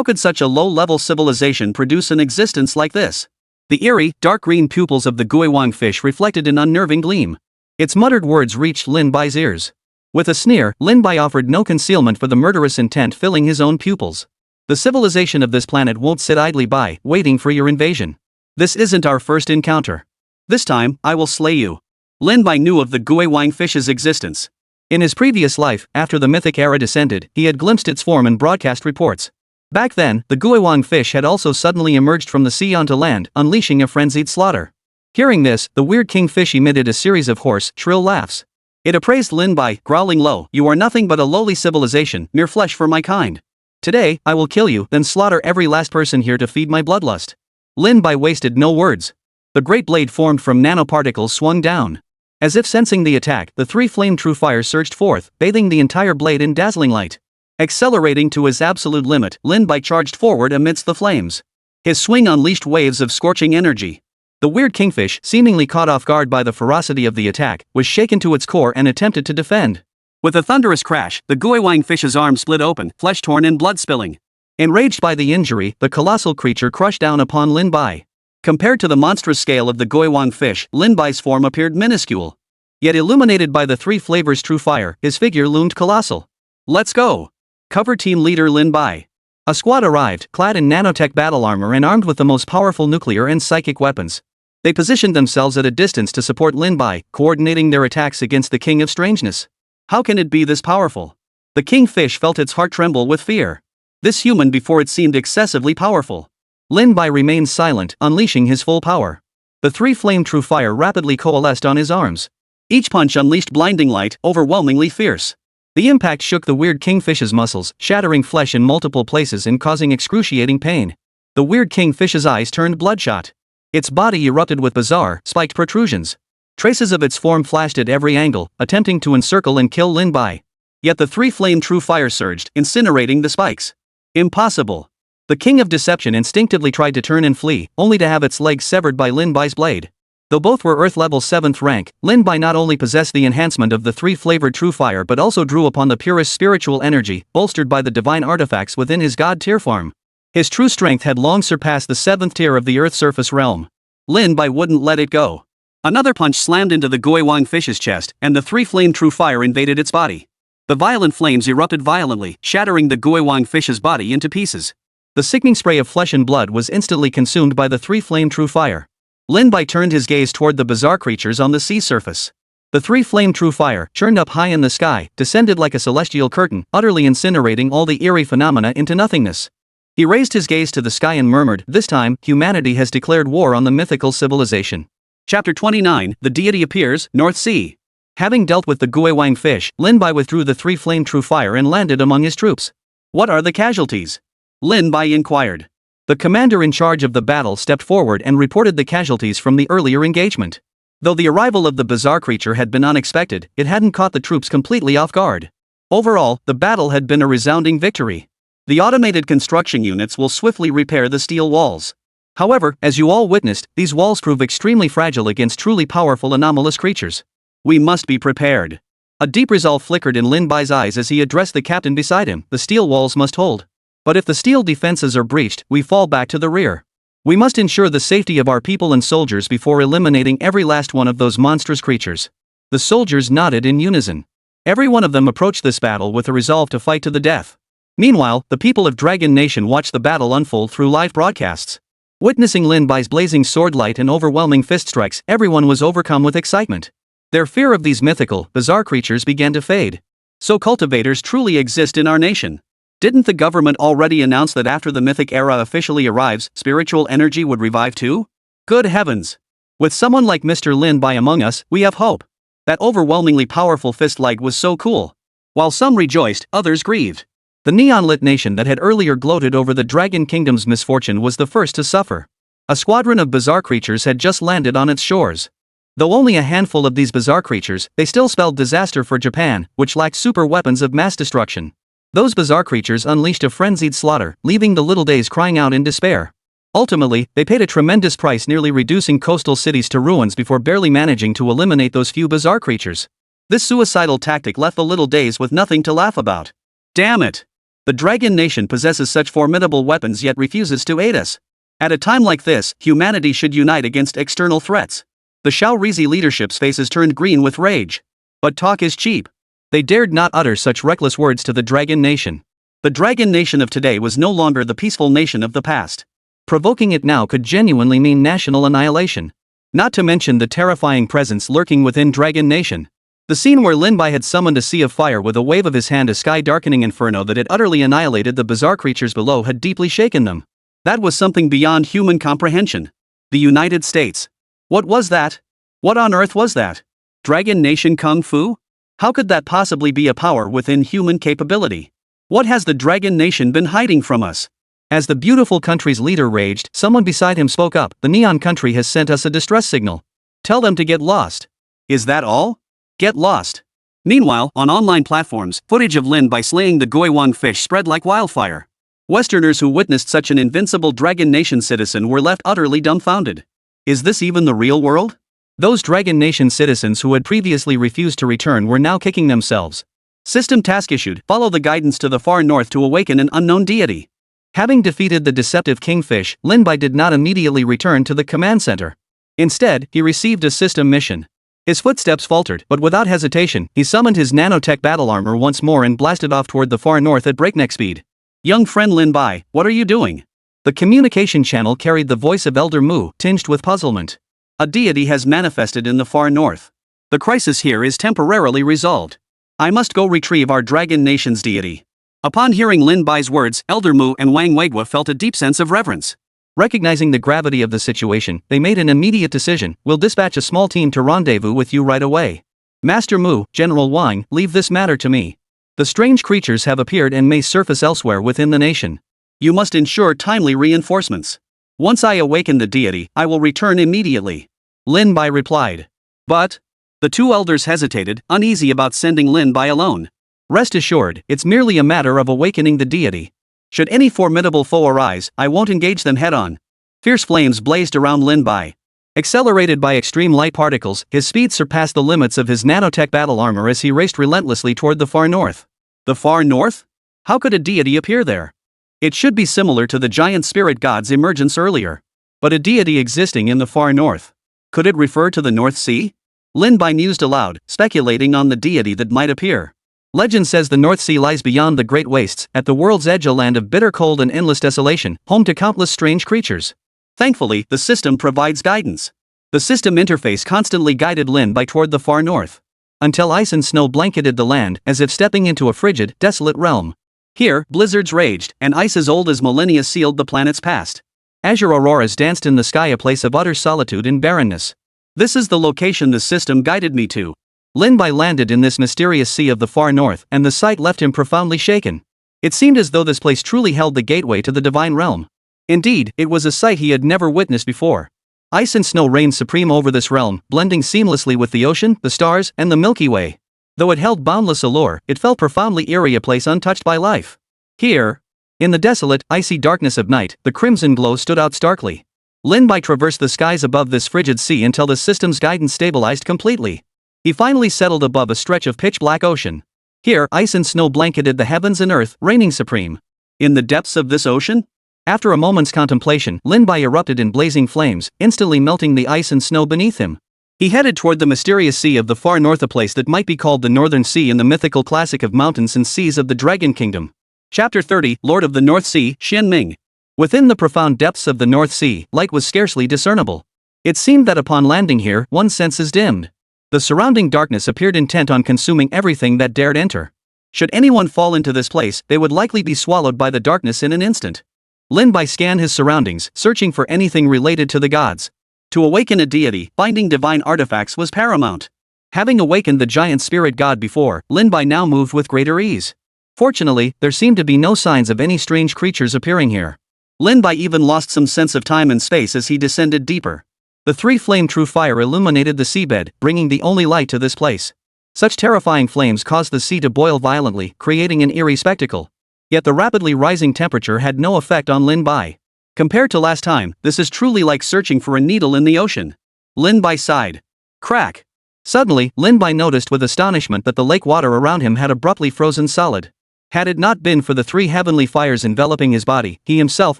could such a low-level civilization produce an existence like this? The eerie, dark green pupils of the Guiwang fish reflected an unnerving gleam. Its muttered words reached Lin Bai's ears. With a sneer, Lin Bai offered no concealment for the murderous intent filling his own pupils. The civilization of this planet won't sit idly by, waiting for your invasion. This isn't our first encounter. This time, I will slay you. Lin Bai knew of the Guiwang fish's existence. In his previous life, after the Mythic Era descended, he had glimpsed its form in broadcast reports. Back then, the Guiwang fish had also suddenly emerged from the sea onto land, unleashing a frenzied slaughter. Hearing this, the weird kingfish emitted a series of hoarse, shrill laughs. It appraised Lin Bai, growling low, "You are nothing but a lowly civilization, mere flesh for my kind. Today, I will kill you, then slaughter every last person here to feed my bloodlust." Lin Bai wasted no words. The great blade formed from nanoparticles swung down. As if sensing the attack, the three-flame true fire surged forth, bathing the entire blade in dazzling light. Accelerating to his absolute limit, Lin Bai charged forward amidst the flames. His swing unleashed waves of scorching energy. The weird kingfish, seemingly caught off guard by the ferocity of the attack, was shaken to its core and attempted to defend. With a thunderous crash, the Guiwang fish's arm split open, flesh torn and blood spilling. Enraged by the injury, the colossal creature crushed down upon Lin Bai. Compared to the monstrous scale of the Guiwang fish, Lin Bai's form appeared minuscule. Yet illuminated by the three flavors true fire, his figure loomed colossal. Let's go! Cover team leader Lin Bai. A squad arrived, clad in nanotech battle armor and armed with the most powerful nuclear and psychic weapons. They positioned themselves at a distance to support Lin Bai, coordinating their attacks against the King of Strangeness. How can it be this powerful? The kingfish felt its heart tremble with fear. This human before it seemed excessively powerful. Lin Bai remained silent, unleashing his full power. The three flame true fire rapidly coalesced on his arms. Each punch unleashed blinding light, overwhelmingly fierce. The impact shook the weird kingfish's muscles, shattering flesh in multiple places and causing excruciating pain. The weird kingfish's eyes turned bloodshot. Its body erupted with bizarre, spiked protrusions. Traces of its form flashed at every angle, attempting to encircle and kill Lin Bai. Yet the three flame true fire surged, incinerating the spikes. Impossible. The King of Deception instinctively tried to turn and flee, only to have its legs severed by Lin Bai's blade. Though both were Earth level 7th rank, Lin Bai not only possessed the enhancement of the three-flavored true fire but also drew upon the purest spiritual energy, bolstered by the divine artifacts within his god tier farm. His true strength had long surpassed the 7th tier of the Earth surface realm. Lin Bai wouldn't let it go. Another punch slammed into the Goiwang fish's chest, and the three-flame true fire invaded its body. The violent flames erupted violently, shattering the Goiwang fish's body into pieces. The sickening spray of flesh and blood was instantly consumed by the three-flame true fire. Lin Bai turned his gaze toward the bizarre creatures on the sea surface. The three-flame true fire, churned up high in the sky, descended like a celestial curtain, utterly incinerating all the eerie phenomena into nothingness. He raised his gaze to the sky and murmured, "This time, humanity has declared war on the mythical civilization." Chapter 29, The Deity Appears, North Sea. Having dealt with the Goiwang fish, Lin Bai withdrew the three-flame true fire and landed among his troops. "What are the casualties?" Lin Bai inquired. The commander in charge of the battle stepped forward and reported the casualties from the earlier engagement. Though the arrival of the bizarre creature had been unexpected, it hadn't caught the troops completely off guard. Overall, the battle had been a resounding victory. The automated construction units will swiftly repair the steel walls. However, as you all witnessed, these walls prove extremely fragile against truly powerful anomalous creatures. We must be prepared. A deep resolve flickered in Lin Bai's eyes as he addressed the captain beside him. The steel walls must hold. But if the steel defenses are breached, we fall back to the rear. We must ensure the safety of our people and soldiers before eliminating every last one of those monstrous creatures. The soldiers nodded in unison. Every one of them approached this battle with a resolve to fight to the death. Meanwhile, the people of Dragon Nation watched the battle unfold through live broadcasts. Witnessing Lin Bai's blazing sword light and overwhelming fist strikes, everyone was overcome with excitement. Their fear of these mythical, bizarre creatures began to fade. So cultivators truly exist in our nation. Didn't the government already announce that after the mythic era officially arrives, spiritual energy would revive too? Good heavens! With someone like Mr. Lin Bai among us, we have hope. That overwhelmingly powerful fist light was so cool. While some rejoiced, others grieved. The neon-lit nation that had earlier gloated over the Dragon Kingdom's misfortune was the first to suffer. A squadron of bizarre creatures had just landed on its shores. Though only a handful of these bizarre creatures, they still spelled disaster for Japan, which lacked super weapons of mass destruction. Those bizarre creatures unleashed a frenzied slaughter, leaving the Little Days crying out in despair. Ultimately, they paid a tremendous price, nearly reducing coastal cities to ruins before barely managing to eliminate those few bizarre creatures. This suicidal tactic left the Little Days with nothing to laugh about. Damn it! The Dragon Nation possesses such formidable weapons yet refuses to aid us. At a time like this, humanity should unite against external threats. The Shaorizi leadership's faces turned green with rage. But talk is cheap. They dared not utter such reckless words to the Dragon Nation. The Dragon Nation of today was no longer the peaceful nation of the past. Provoking it now could genuinely mean national annihilation. Not to mention the terrifying presence lurking within Dragon Nation. The scene where Lin Bai had summoned a sea of fire with a wave of his hand, a sky-darkening inferno that had utterly annihilated the bizarre creatures below, had deeply shaken them. That was something beyond human comprehension. The United States. What was that? What on earth was that? Dragon Nation Kung Fu? How could that possibly be a power within human capability? What has the Dragon Nation been hiding from us? As the beautiful country's leader raged, someone beside him spoke up. The Neon Country has sent us a distress signal. Tell them to get lost. Is that all? Get lost. Meanwhile, on online platforms, footage of Lin Bai slaying the Goiwang fish spread like wildfire. Westerners who witnessed such an invincible Dragon Nation citizen were left utterly dumbfounded. Is this even the real world? Those Dragon Nation citizens who had previously refused to return were now kicking themselves. System task issued: follow the guidance to the far north to awaken an unknown deity. Having defeated the deceptive kingfish, Lin Bai did not immediately return to the command center. Instead, he received a system mission. His footsteps faltered, but without hesitation, he summoned his nanotech battle armor once more and blasted off toward the far north at breakneck speed. Young friend Lin Bai, what are you doing? The communication channel carried the voice of Elder Mu, tinged with puzzlement. A deity has manifested in the far north. The crisis here is temporarily resolved. I must go retrieve our Dragon Nation's deity. Upon hearing Lin Bai's words, Elder Mu and Wang Weigua felt a deep sense of reverence. Recognizing the gravity of the situation, they made an immediate decision. We'll dispatch a small team to rendezvous with you right away. Master Mu, General Wang, leave this matter to me. The strange creatures have appeared and may surface elsewhere within the nation. You must ensure timely reinforcements. Once I awaken the deity, I will return immediately. Lin Bai replied. But the two elders hesitated, uneasy about sending Lin Bai alone. Rest assured, it's merely a matter of awakening the deity. Should any formidable foe arise, I won't engage them head-on. Fierce flames blazed around Lin Bai. Accelerated by extreme light particles, his speed surpassed the limits of his nanotech battle armor as he raced relentlessly toward the far north. The far north? How could a deity appear there? It should be similar to the giant spirit god's emergence earlier. But a deity existing in the far north. Could it refer to the North Sea? Lin Bai mused aloud, speculating on the deity that might appear. Legend says the North Sea lies beyond the Great Wastes, at the world's edge, a land of bitter cold and endless desolation, home to countless strange creatures. Thankfully, the system provides guidance. The system interface constantly guided Lin Bai toward the far north. Until ice and snow blanketed the land, as if stepping into a frigid, desolate realm. Here, blizzards raged, and ice as old as millennia sealed the planet's past. Azure auroras danced in the sky, a place of utter solitude and barrenness. This is the location the system guided me to. Lin Bai landed in this mysterious sea of the far north, and the sight left him profoundly shaken. It seemed as though this place truly held the gateway to the divine realm. Indeed, it was a sight he had never witnessed before. Ice and snow reigned supreme over this realm, blending seamlessly with the ocean, the stars, and the Milky Way. Though it held boundless allure, it felt profoundly eerie, a place untouched by life. Here, in the desolate, icy darkness of night, the crimson glow stood out starkly. Lin Bai traversed the skies above this frigid sea until the system's guidance stabilized completely. He finally settled above a stretch of pitch-black ocean. Here, ice and snow blanketed the heavens and earth, reigning supreme. In the depths of this ocean? After a moment's contemplation, Lin Bai erupted in blazing flames, instantly melting the ice and snow beneath him. He headed toward the mysterious sea of the far north, a place that might be called the Northern Sea in the mythical classic of mountains and seas of the Dragon Kingdom. Chapter 30, Lord of the North Sea, Xian Ming. Within the profound depths of the North Sea, light was scarcely discernible. It seemed that upon landing here, one's senses dimmed. The surrounding darkness appeared intent on consuming everything that dared enter. Should anyone fall into this place, they would likely be swallowed by the darkness in an instant. Lin Bai scanned his surroundings, searching for anything related to the gods. To awaken a deity, finding divine artifacts was paramount. Having awakened the giant spirit god before, Lin Bai now moved with greater ease. Fortunately, there seemed to be no signs of any strange creatures appearing here. Lin Bai even lost some sense of time and space as he descended deeper. The three-flame true fire illuminated the seabed, bringing the only light to this place. Such terrifying flames caused the sea to boil violently, creating an eerie spectacle. Yet the rapidly rising temperature had no effect on Lin Bai. Compared to last time, this is truly like searching for a needle in the ocean. Lin Bai sighed. Crack! Suddenly, Lin Bai noticed with astonishment that the lake water around him had abruptly frozen solid. Had it not been for the three heavenly fires enveloping his body, he himself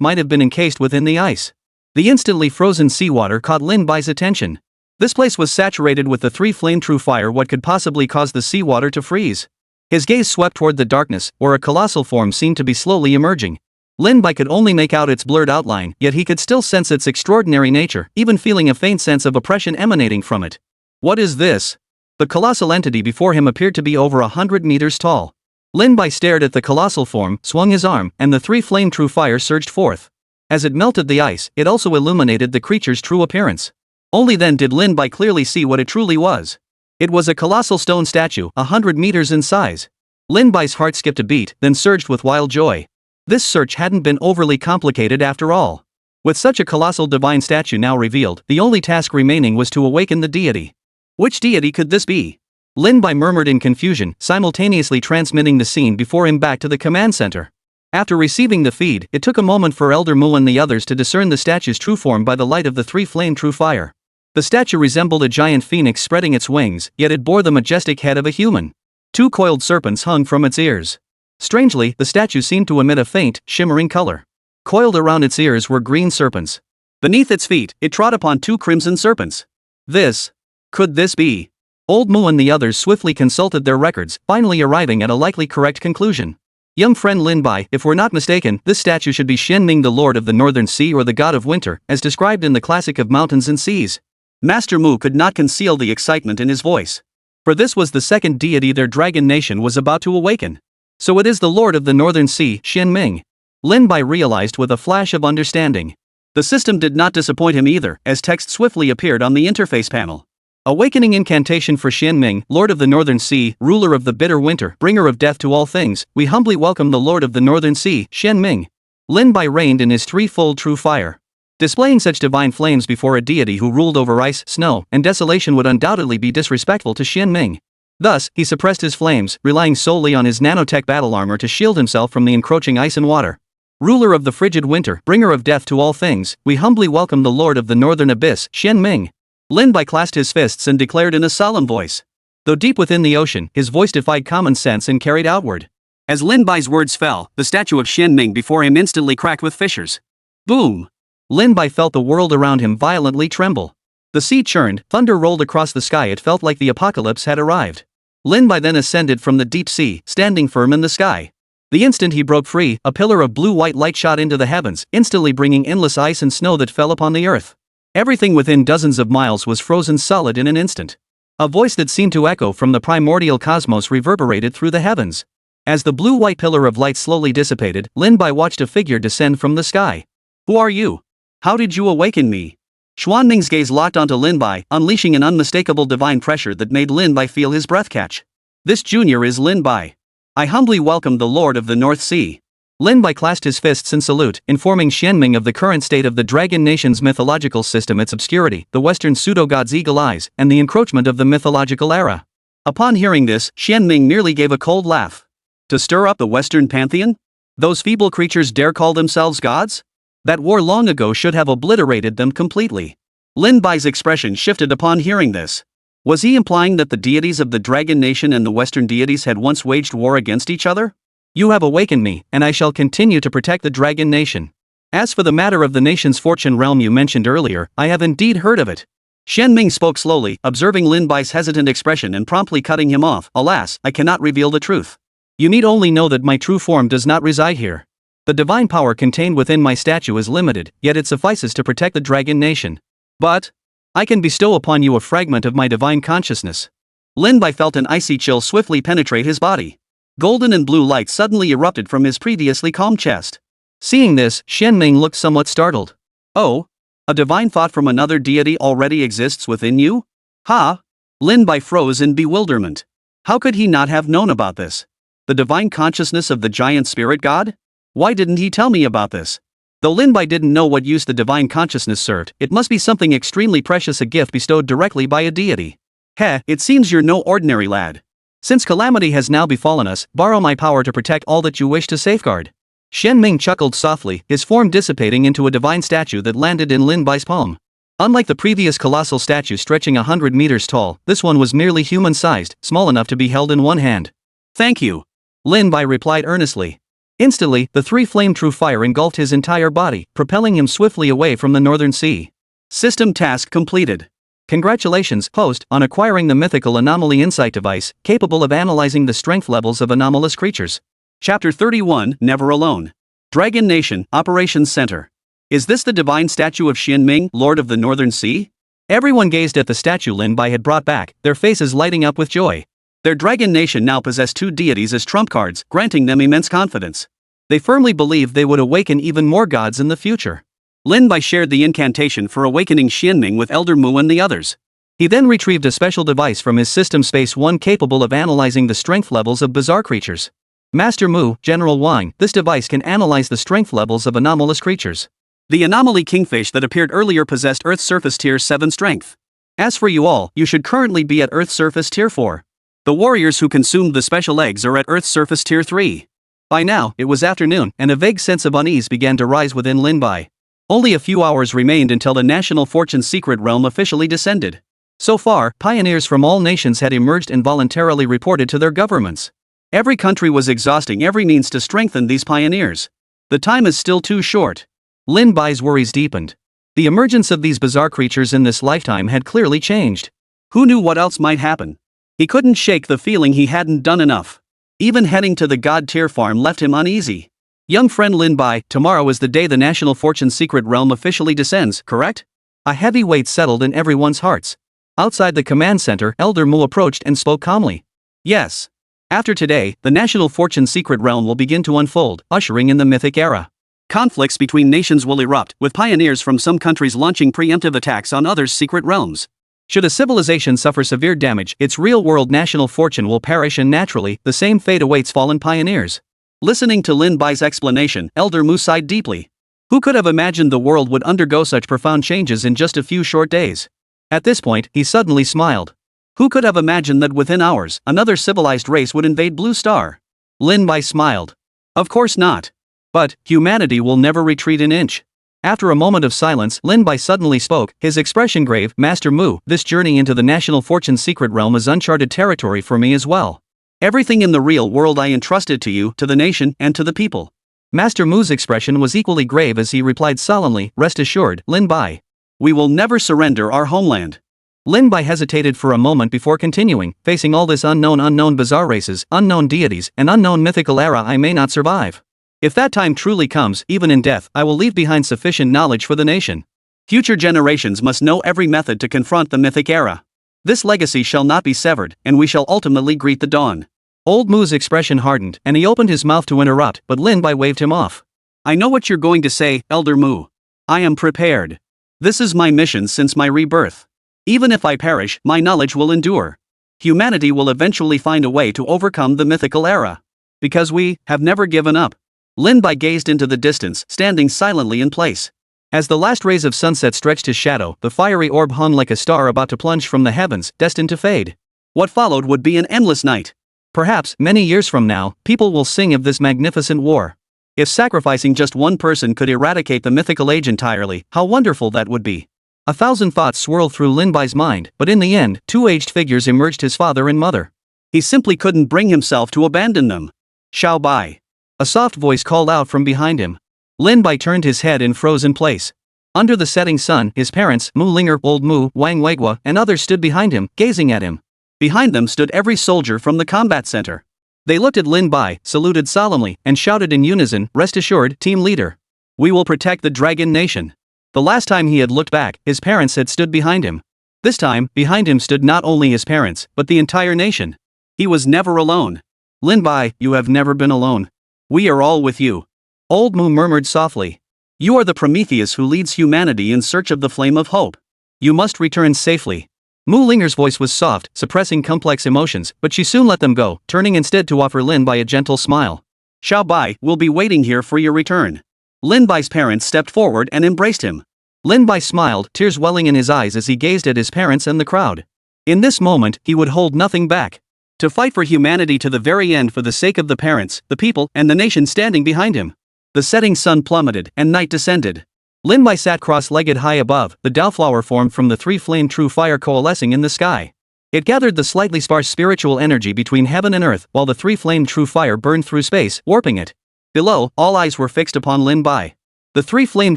might have been encased within the ice. The instantly frozen seawater caught Lin Bai's attention. This place was saturated with the three-flame true fire. What could possibly cause the seawater to freeze? His gaze swept toward the darkness, where a colossal form seemed to be slowly emerging. Lin Bai could only make out its blurred outline, yet he could still sense its extraordinary nature, even feeling a faint sense of oppression emanating from it. What is this? The colossal entity before him appeared to be over 100 meters tall. Lin Bai stared at the colossal form, swung his arm, and the three-flame true fire surged forth. As it melted the ice, it also illuminated the creature's true appearance. Only then did Lin Bai clearly see what it truly was. It was a colossal stone statue, 100 meters in size. Lin Bai's heart skipped a beat, then surged with wild joy. This search hadn't been overly complicated after all. With such a colossal divine statue now revealed, the only task remaining was to awaken the deity. Which deity could this be? Lin Bai murmured in confusion, simultaneously transmitting the scene before him back to the command center. After receiving the feed, it took a moment for Elder Mu and the others to discern the statue's true form by the light of the three-flame true fire. The statue resembled a giant phoenix spreading its wings, yet it bore the majestic head of a human. Two coiled serpents hung from its ears. Strangely, the statue seemed to emit a faint, shimmering color. Coiled around its ears were green serpents. Beneath its feet, it trod upon two crimson serpents. Could this be? Old Mu and the others swiftly consulted their records, finally arriving at a likely correct conclusion. Young friend Lin Bai, if we're not mistaken, this statue should be Xian Ming, the Lord of the Northern Sea or the God of Winter, as described in the classic of Mountains and Seas. Master Mu could not conceal the excitement in his voice. For this was the second deity their dragon nation was about to awaken. So it is the Lord of the Northern Sea, Xian Ming. Lin Bai realized with a flash of understanding. The system did not disappoint him either, as text swiftly appeared on the interface panel. Awakening incantation for Xian Ming, Lord of the Northern Sea, ruler of the bitter winter, bringer of death to all things, we humbly welcome the Lord of the Northern Sea, Xian Ming. Lin Bai reigned in his threefold true fire. Displaying such divine flames before a deity who ruled over ice, snow, and desolation would undoubtedly be disrespectful to Xian Ming. Thus, he suppressed his flames, relying solely on his nanotech battle armor to shield himself from the encroaching ice and water. Ruler of the frigid winter, bringer of death to all things, we humbly welcome the Lord of the Northern Abyss, Xian Ming. Lin Bai clasped his fists and declared in a solemn voice. Though deep within the ocean, his voice defied common sense and carried outward. As Lin Bai's words fell, the statue of Xian Ming before him instantly cracked with fissures. Boom! Lin Bai felt the world around him violently tremble. The sea churned, thunder rolled across the sky. It felt like the apocalypse had arrived. Lin Bai then ascended from the deep sea, standing firm in the sky. The instant he broke free, a pillar of blue-white light shot into the heavens, instantly bringing endless ice and snow that fell upon the earth. Everything within dozens of miles was frozen solid in an instant. A voice that seemed to echo from the primordial cosmos reverberated through the heavens. As the blue-white pillar of light slowly dissipated, Lin Bai watched a figure descend from the sky. Who are you? How did you awaken me? Xuan Ming's gaze locked onto Lin Bai, unleashing an unmistakable divine pressure that made Lin Bai feel his breath catch. This junior is Lin Bai. I humbly welcome the Lord of the North Sea. Lin Bai clasped his fists in salute, informing Xian Ming of the current state of the dragon nation's mythological system, its obscurity, the Western pseudo-god's eagle eyes, and the encroachment of the mythological era. Upon hearing this, Xian Ming nearly gave a cold laugh. To stir up the Western pantheon? Those feeble creatures dare call themselves gods? That war long ago should have obliterated them completely. Lin Bai's expression shifted upon hearing this. Was he implying that the deities of the dragon nation and the Western deities had once waged war against each other? You have awakened me, and I shall continue to protect the dragon nation. As for the matter of the nation's fortune realm you mentioned earlier, I have indeed heard of it. Xian Ming spoke slowly, observing Lin Bai's hesitant expression and promptly cutting him off. Alas, I cannot reveal the truth. You need only know that my true form does not reside here. The divine power contained within my statue is limited, yet it suffices to protect the dragon nation. But I can bestow upon you a fragment of my divine consciousness. Lin Bai felt an icy chill swiftly penetrate his body. Golden and blue light suddenly erupted from his previously calm chest. Seeing this, Xian Ming looked somewhat startled. Oh? A divine thought from another deity already exists within you? Ha! Lin Bai froze in bewilderment. How could he not have known about this? The divine consciousness of the giant spirit god? Why didn't he tell me about this? Though Lin Bai didn't know what use the divine consciousness served, it must be something extremely precious, a gift bestowed directly by a deity. Heh, it seems you're no ordinary lad. Since calamity has now befallen us, borrow my power to protect all that you wish to safeguard. Xian Ming chuckled softly, his form dissipating into a divine statue that landed in Lin Bai's palm. Unlike the previous colossal statue stretching 100 meters tall, this one was merely human-sized, small enough to be held in one hand. Thank you. Lin Bai replied earnestly. Instantly, the three-flame true fire engulfed his entire body, propelling him swiftly away from the Northern Sea. System task completed. Congratulations, host, on acquiring the mythical anomaly insight device, capable of analyzing the strength levels of anomalous creatures. Chapter 31, Never Alone. Dragon Nation, Operations Center. Is this the divine statue of Xian Ming, Lord of the Northern Sea? Everyone gazed at the statue Lin Bai had brought back, their faces lighting up with joy. Their dragon nation now possessed two deities as trump cards, granting them immense confidence. They firmly believed they would awaken even more gods in the future. Lin Bai shared the incantation for awakening Xian Ming with Elder Mu and the others. He then retrieved a special device from his system Space 1 capable of analyzing the strength levels of bizarre creatures. Master Mu, General Wang, this device can analyze the strength levels of anomalous creatures. The anomaly kingfish that appeared earlier possessed Earth Surface Tier 7 strength. As for you all, you should currently be at Earth Surface Tier 4. The warriors who consumed the special eggs are at Earth Surface Tier 3. By now, it was afternoon, and a vague sense of unease began to rise within Lin Bai. Only a few hours remained until the National Fortune Secret Realm officially descended. So far, pioneers from all nations had emerged and voluntarily reported to their governments. Every country was exhausting every means to strengthen these pioneers. The time is still too short. Lin Bai's worries deepened. The emergence of these bizarre creatures in this lifetime had clearly changed. Who knew what else might happen? He couldn't shake the feeling he hadn't done enough. Even heading to the god-tier farm left him uneasy. Young friend Lin Bai, tomorrow is the day the National Fortune Secret Realm officially descends, correct? A heavy weight settled in everyone's hearts. Outside the command center, Elder Mu approached and spoke calmly. Yes. After today, the National Fortune Secret Realm will begin to unfold, ushering in the Mythic Era. Conflicts between nations will erupt, with pioneers from some countries launching preemptive attacks on others' secret realms. Should a civilization suffer severe damage, its real-world national fortune will perish, and naturally, the same fate awaits fallen pioneers. Listening to Lin Bai's explanation, Elder Mu sighed deeply. Who could have imagined the world would undergo such profound changes in just a few short days? At this point, he suddenly smiled. Who could have imagined that within hours, another civilized race would invade Blue Star? Lin Bai smiled. Of course not. But humanity will never retreat an inch. After a moment of silence, Lin Bai suddenly spoke, his expression grave. Master Mu, this journey into the National Fortune Secret Realm is uncharted territory for me as well. Everything in the real world I entrusted to you, to the nation, and to the people. Master Mu's expression was equally grave as he replied solemnly, rest assured, Lin Bai. We will never surrender our homeland. Lin Bai hesitated for a moment before continuing, facing all this unknown bizarre races, unknown deities, and unknown mythical era I may not survive. If that time truly comes, even in death, I will leave behind sufficient knowledge for the nation. Future generations must know every method to confront the Mythic Era. This legacy shall not be severed, and we shall ultimately greet the dawn. Old Mu's expression hardened, and he opened his mouth to interrupt, but Lin Bai waved him off. I know what you're going to say, Elder Mu. I am prepared. This is my mission since my rebirth. Even if I perish, my knowledge will endure. Humanity will eventually find a way to overcome the Mythical Era. Because we have never given up. Lin Bai gazed into the distance, standing silently in place. As the last rays of sunset stretched his shadow, the fiery orb hung like a star about to plunge from the heavens, destined to fade. What followed would be an endless night. Perhaps, many years from now, people will sing of this magnificent war. If sacrificing just one person could eradicate the mythical age entirely, how wonderful that would be. 1,000 thoughts swirled through Lin Bai's mind, but in the end, two aged figures emerged, his father and mother. He simply couldn't bring himself to abandon them. Xiao Bai. A soft voice called out from behind him. Lin Bai turned his head and froze in place. Under the setting sun, his parents, Mu Linger, Old Mu, Wang Weigua, and others stood behind him, gazing at him. Behind them stood every soldier from the combat center. They looked at Lin Bai, saluted solemnly, and shouted in unison, rest assured, team leader. We will protect the Dragon Nation. The last time he had looked back, his parents had stood behind him. This time, behind him stood not only his parents, but the entire nation. He was never alone. Lin Bai, you have never been alone. We are all with you. Old Mu murmured softly. You are the Prometheus who leads humanity in search of the flame of hope. You must return safely. Mu Linger's voice was soft, suppressing complex emotions, but she soon let them go, turning instead to offer Lin Bai a gentle smile. Xiao Bai will be waiting here for your return. Lin Bai's parents stepped forward and embraced him. Lin Bai smiled, tears welling in his eyes as he gazed at his parents and the crowd. In this moment, he would hold nothing back. To fight for humanity to the very end for the sake of the parents, the people, and the nation standing behind him. The setting sun plummeted, and night descended. Lin Bai sat cross-legged high above, the Dao flower formed from the three-flame true fire coalescing in the sky. It gathered the slightly sparse spiritual energy between heaven and earth, while the three-flame true fire burned through space, warping it. Below, all eyes were fixed upon Lin Bai. The three-flame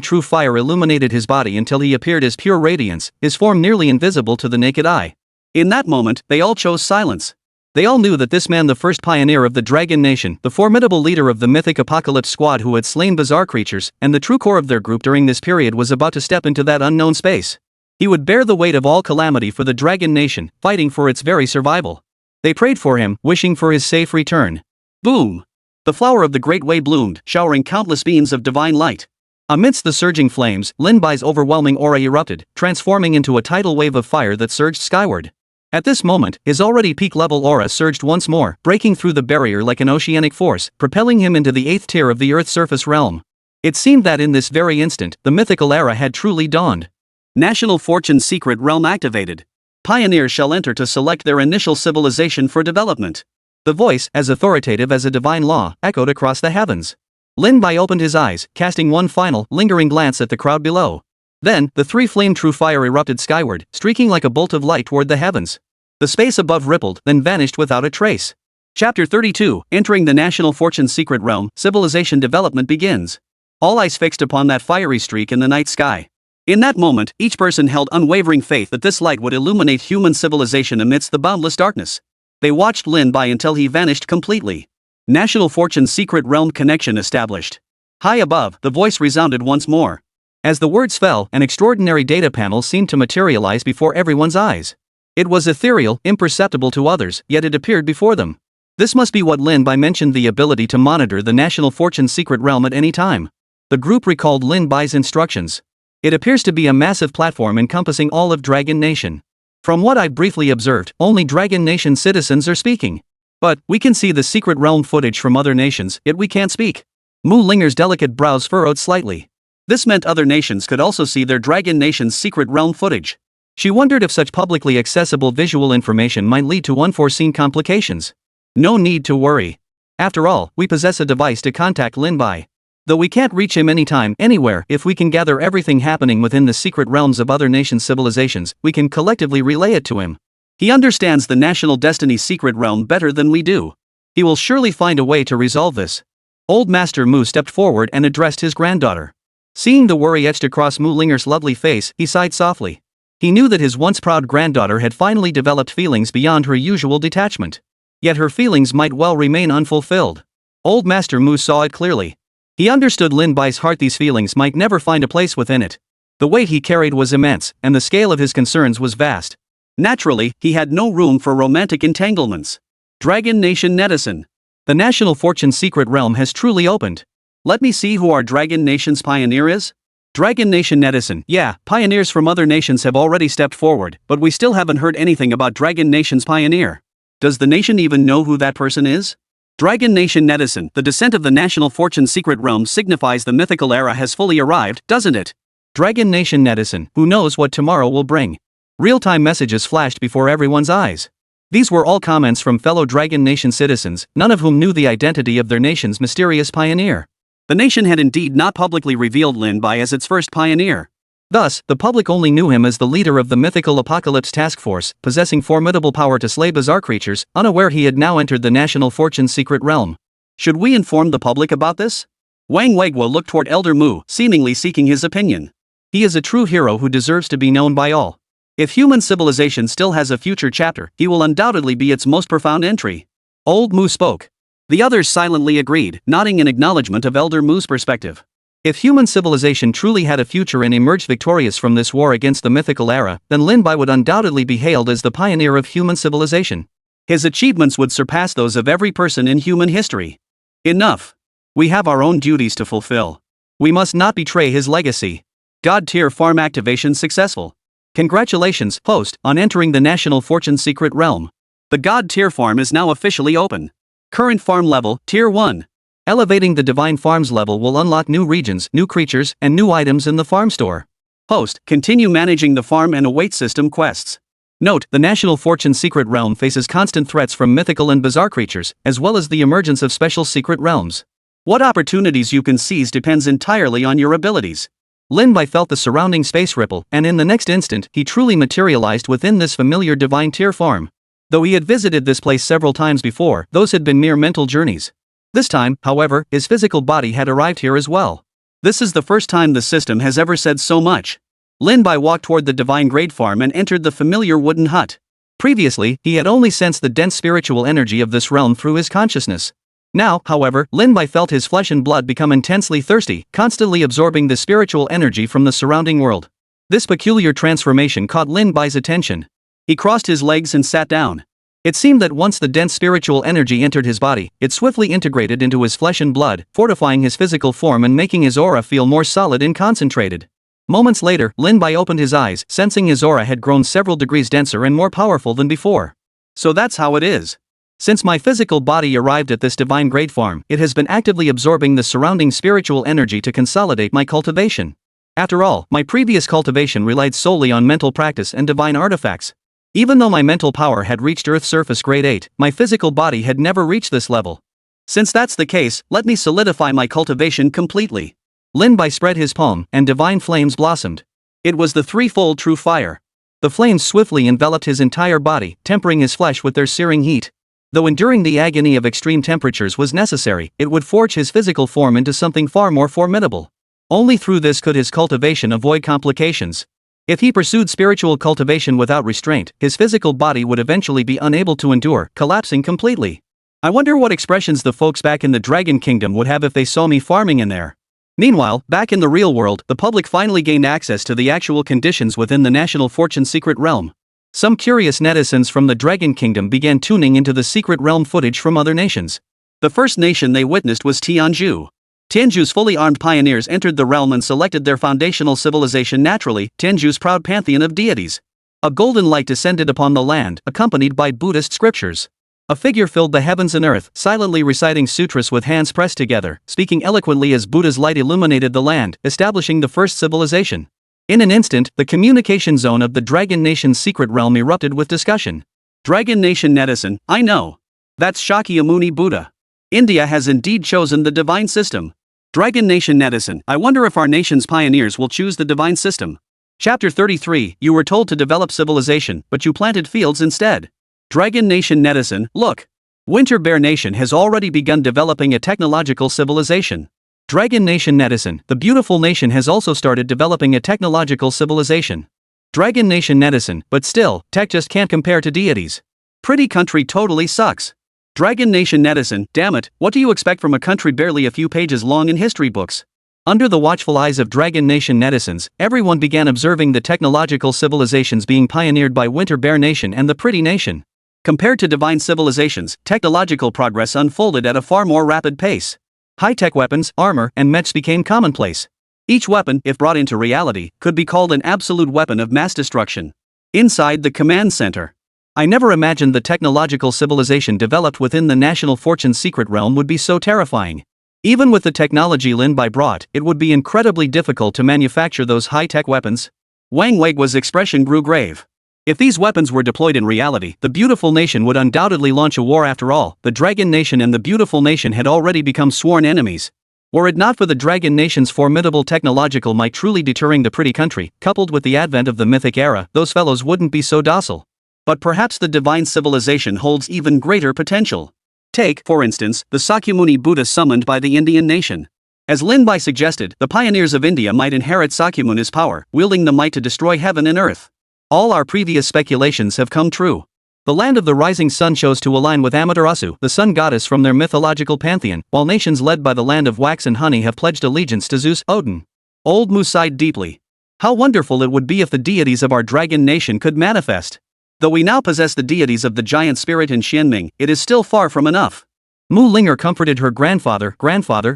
true fire illuminated his body until he appeared as pure radiance, his form nearly invisible to the naked eye. In that moment, they all chose silence. They all knew that this man, the first pioneer of the Dragon Nation, the formidable leader of the mythic Apocalypse Squad who had slain bizarre creatures, and the true core of their group during this period, was about to step into that unknown space. He would bear the weight of all calamity for the Dragon Nation, fighting for its very survival. They prayed for him, wishing for his safe return. Boom! The flower of the Great Way bloomed, showering countless beams of divine light. Amidst the surging flames, Lin Bai's overwhelming aura erupted, transforming into a tidal wave of fire that surged skyward. At this moment, his already peak-level aura surged once more, breaking through the barrier like an oceanic force, propelling him into the 8th tier of the Earth's surface realm. It seemed that in this very instant, the mythical era had truly dawned. National Fortune Secret Realm activated. Pioneers shall enter to select their initial civilization for development. The voice, as authoritative as a divine law, echoed across the heavens. Lin Bai opened his eyes, casting one final, lingering glance at the crowd below. Then, the three-flame true fire erupted skyward, streaking like a bolt of light toward the heavens. The space above rippled, then vanished without a trace. Chapter 32, Entering the National Fortune Secret Realm, Civilization Development begins. All eyes fixed upon that fiery streak in the night sky. In that moment, each person held unwavering faith that this light would illuminate human civilization amidst the boundless darkness. They watched Lin Bai until he vanished completely. National Fortune's secret realm connection established. High above, the voice resounded once more. As the words fell, an extraordinary data panel seemed to materialize before everyone's eyes. It was ethereal, imperceptible to others, yet it appeared before them. This must be what Lin Bai mentioned, the ability to monitor the National Fortune's secret realm at any time. The group recalled Lin Bai's instructions. It appears to be a massive platform encompassing all of Dragon Nation. From what I briefly observed, only Dragon Nation citizens are speaking. But, we can see the secret realm footage from other nations, yet we can't speak. Mu Linger's delicate brows furrowed slightly. This meant other nations could also see their Dragon Nation's secret realm footage. She wondered if such publicly accessible visual information might lead to unforeseen complications. No need to worry. After all, we possess a device to contact Lin Bai. Though we can't reach him anytime, anywhere, if we can gather everything happening within the secret realms of other nations' civilizations, we can collectively relay it to him. He understands the national destiny's secret realm better than we do. He will surely find a way to resolve this. Old Master Mu stepped forward and addressed his granddaughter. Seeing the worry etched across Mu Linger's lovely face, he sighed softly. He knew that his once proud granddaughter had finally developed feelings beyond her usual detachment. Yet her feelings might well remain unfulfilled. Old Master Mu saw it clearly. He understood Lin Bai's heart. These feelings might never find a place within it. The weight he carried was immense, and the scale of his concerns was vast. Naturally, he had no room for romantic entanglements. Dragon Nation Netizen. The National Fortune secret realm has truly opened. Let me see who our Dragon Nation's pioneer is? Dragon Nation Netizen. Yeah, pioneers from other nations have already stepped forward, but we still haven't heard anything about Dragon Nation's pioneer. Does the nation even know who that person is? Dragon Nation Netizen. The descent of the National Fortune secret realm signifies the mythical era has fully arrived, doesn't it? Dragon Nation Netizen. Who knows what tomorrow will bring? Real-time messages flashed before everyone's eyes. These were all comments from fellow Dragon Nation citizens, none of whom knew the identity of their nation's mysterious pioneer. The nation had indeed not publicly revealed Lin Bai as its first pioneer. Thus, the public only knew him as the leader of the mythical apocalypse task force, possessing formidable power to slay bizarre creatures, unaware he had now entered the National Fortune secret realm. Should we inform the public about this? Wang Weiguo looked toward Elder Mu, seemingly seeking his opinion. He is a true hero who deserves to be known by all. If human civilization still has a future chapter, he will undoubtedly be its most profound entry. Old Mu spoke. The others silently agreed, nodding in acknowledgement of Elder Mu's perspective. If human civilization truly had a future and emerged victorious from this war against the mythical era, then Lin Bai would undoubtedly be hailed as the pioneer of human civilization. His achievements would surpass those of every person in human history. Enough. We have our own duties to fulfill. We must not betray his legacy. God-tier farm activation successful. Congratulations, host, on entering the National Fortune secret realm. The God-tier farm is now officially open. Current farm level, Tier 1. Elevating the Divine Farms level will unlock new regions, new creatures, and new items in the farm store. Host, continue managing the farm and await system quests. Note, the National Fortune secret realm faces constant threats from mythical and bizarre creatures, as well as the emergence of special secret realms. What opportunities you can seize depends entirely on your abilities. Lin Bai felt the surrounding space ripple, and in the next instant, he truly materialized within this familiar divine tier farm. Though he had visited this place several times before, those had been mere mental journeys. This time, however, his physical body had arrived here as well. This is the first time the system has ever said so much. Lin Bai walked toward the divine grade farm and entered the familiar wooden hut. Previously, he had only sensed the dense spiritual energy of this realm through his consciousness. Now, however, Lin Bai felt his flesh and blood become intensely thirsty, constantly absorbing the spiritual energy from the surrounding world. This peculiar transformation caught Lin Bai's attention. He crossed his legs and sat down. It seemed that once the dense spiritual energy entered his body, it swiftly integrated into his flesh and blood, fortifying his physical form and making his aura feel more solid and concentrated. Moments later, Lin Bai opened his eyes, sensing his aura had grown several degrees denser and more powerful than before. So that's how it is. Since my physical body arrived at this divine grade farm, it has been actively absorbing the surrounding spiritual energy to consolidate my cultivation. After all, my previous cultivation relied solely on mental practice and divine artifacts. Even though my mental power had reached Earth surface grade 8, my physical body had never reached this level. Since that's the case, let me solidify my cultivation completely. Lin Bai spread his palm, and divine flames blossomed. It was the threefold true fire. The flames swiftly enveloped his entire body, tempering his flesh with their searing heat. Though enduring the agony of extreme temperatures was necessary, it would forge his physical form into something far more formidable. Only through this could his cultivation avoid complications. If he pursued spiritual cultivation without restraint, his physical body would eventually be unable to endure, collapsing completely. I wonder what expressions the folks back in the Dragon Kingdom would have if they saw me farming in there. Meanwhile, back in the real world, the public finally gained access to the actual conditions within the National Fortune secret realm. Some curious netizens from the Dragon Kingdom began tuning into the secret realm footage from other nations. The first nation they witnessed was Tianzhu. Tianzhu's fully armed pioneers entered the realm and selected their foundational civilization naturally, Tianzhu's proud pantheon of deities. A golden light descended upon the land, accompanied by Buddhist scriptures. A figure filled the heavens and earth, silently reciting sutras with hands pressed together, speaking eloquently as Buddha's light illuminated the land, establishing the first civilization. In an instant, the communication zone of the Dragon Nation's secret realm erupted with discussion. Dragon Nation netizen, I know. That's Shakyamuni Buddha. India has indeed chosen the divine system. Dragon Nation netizen, I wonder if our nation's pioneers will choose the divine system. Chapter 33, you were told to develop civilization, but you planted fields instead. Dragon Nation netizen, look. Winter Bear Nation has already begun developing a technological civilization. Dragon Nation netizen, the beautiful nation has also started developing a technological civilization. Dragon Nation netizen, but still, tech just can't compare to deities. Pretty country totally sucks. Dragon Nation netizen, damn it, what do you expect from a country barely a few pages long in history books? Under the watchful eyes of Dragon Nation netizens, everyone began observing the technological civilizations being pioneered by Winter Bear Nation and the Pretty Nation. Compared to divine civilizations, technological progress unfolded at a far more rapid pace. High-tech weapons, armor, and mechs became commonplace. Each weapon, if brought into reality, could be called an absolute weapon of mass destruction. Inside the command center. I never imagined the technological civilization developed within the National Fortune secret realm would be so terrifying. Even with the technology Lin Bai brought, it would be incredibly difficult to manufacture those high-tech weapons. Wang Weiguo's expression grew grave. If these weapons were deployed in reality, the beautiful nation would undoubtedly launch a war after all. The Dragon Nation and the beautiful nation had already become sworn enemies. Were it not for the Dragon Nation's formidable technological might truly deterring the pretty country, coupled with the advent of the Mythic Era, those fellows wouldn't be so docile. But perhaps the divine civilization holds even greater potential. Take, for instance, the Sakyamuni Buddha summoned by the Indian nation. As Lin Bai suggested, the pioneers of India might inherit Sakyamuni's power, wielding the might to destroy heaven and earth. All our previous speculations have come true. The land of the rising sun chose to align with Amaterasu, the sun goddess from their mythological pantheon, while nations led by the land of wax and honey have pledged allegiance to Zeus, Odin. Old Mu sighed deeply. How wonderful it would be if the deities of our dragon nation could manifest. Though we now possess the deities of the giant spirit in Xianming, it is still far from enough. Mu Linger comforted her grandfather,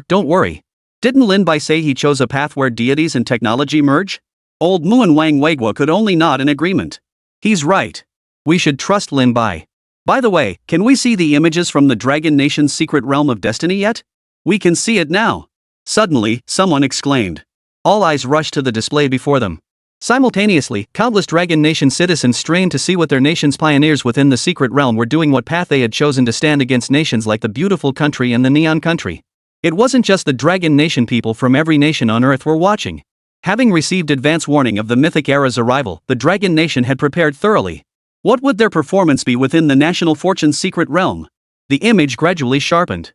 don't worry. Didn't Lin Bai say he chose a path where deities and technology merge? Old Mu and Wang Weiguo could only nod in agreement. He's right. We should trust Lin Bai. By the way, can we see the images from the Dragon Nation's secret realm of destiny yet? We can see it now. Suddenly, someone exclaimed. All eyes rushed to the display before them. Simultaneously, countless Dragon Nation citizens strained to see what their nation's pioneers within the secret realm were doing, what path they had chosen to stand against nations like the beautiful country and the neon country. It wasn't just the Dragon Nation, people from every nation on Earth were watching. Having received advance warning of the Mythic Era's arrival, the Dragon Nation had prepared thoroughly. What would their performance be within the National Fortune's secret realm? The image gradually sharpened.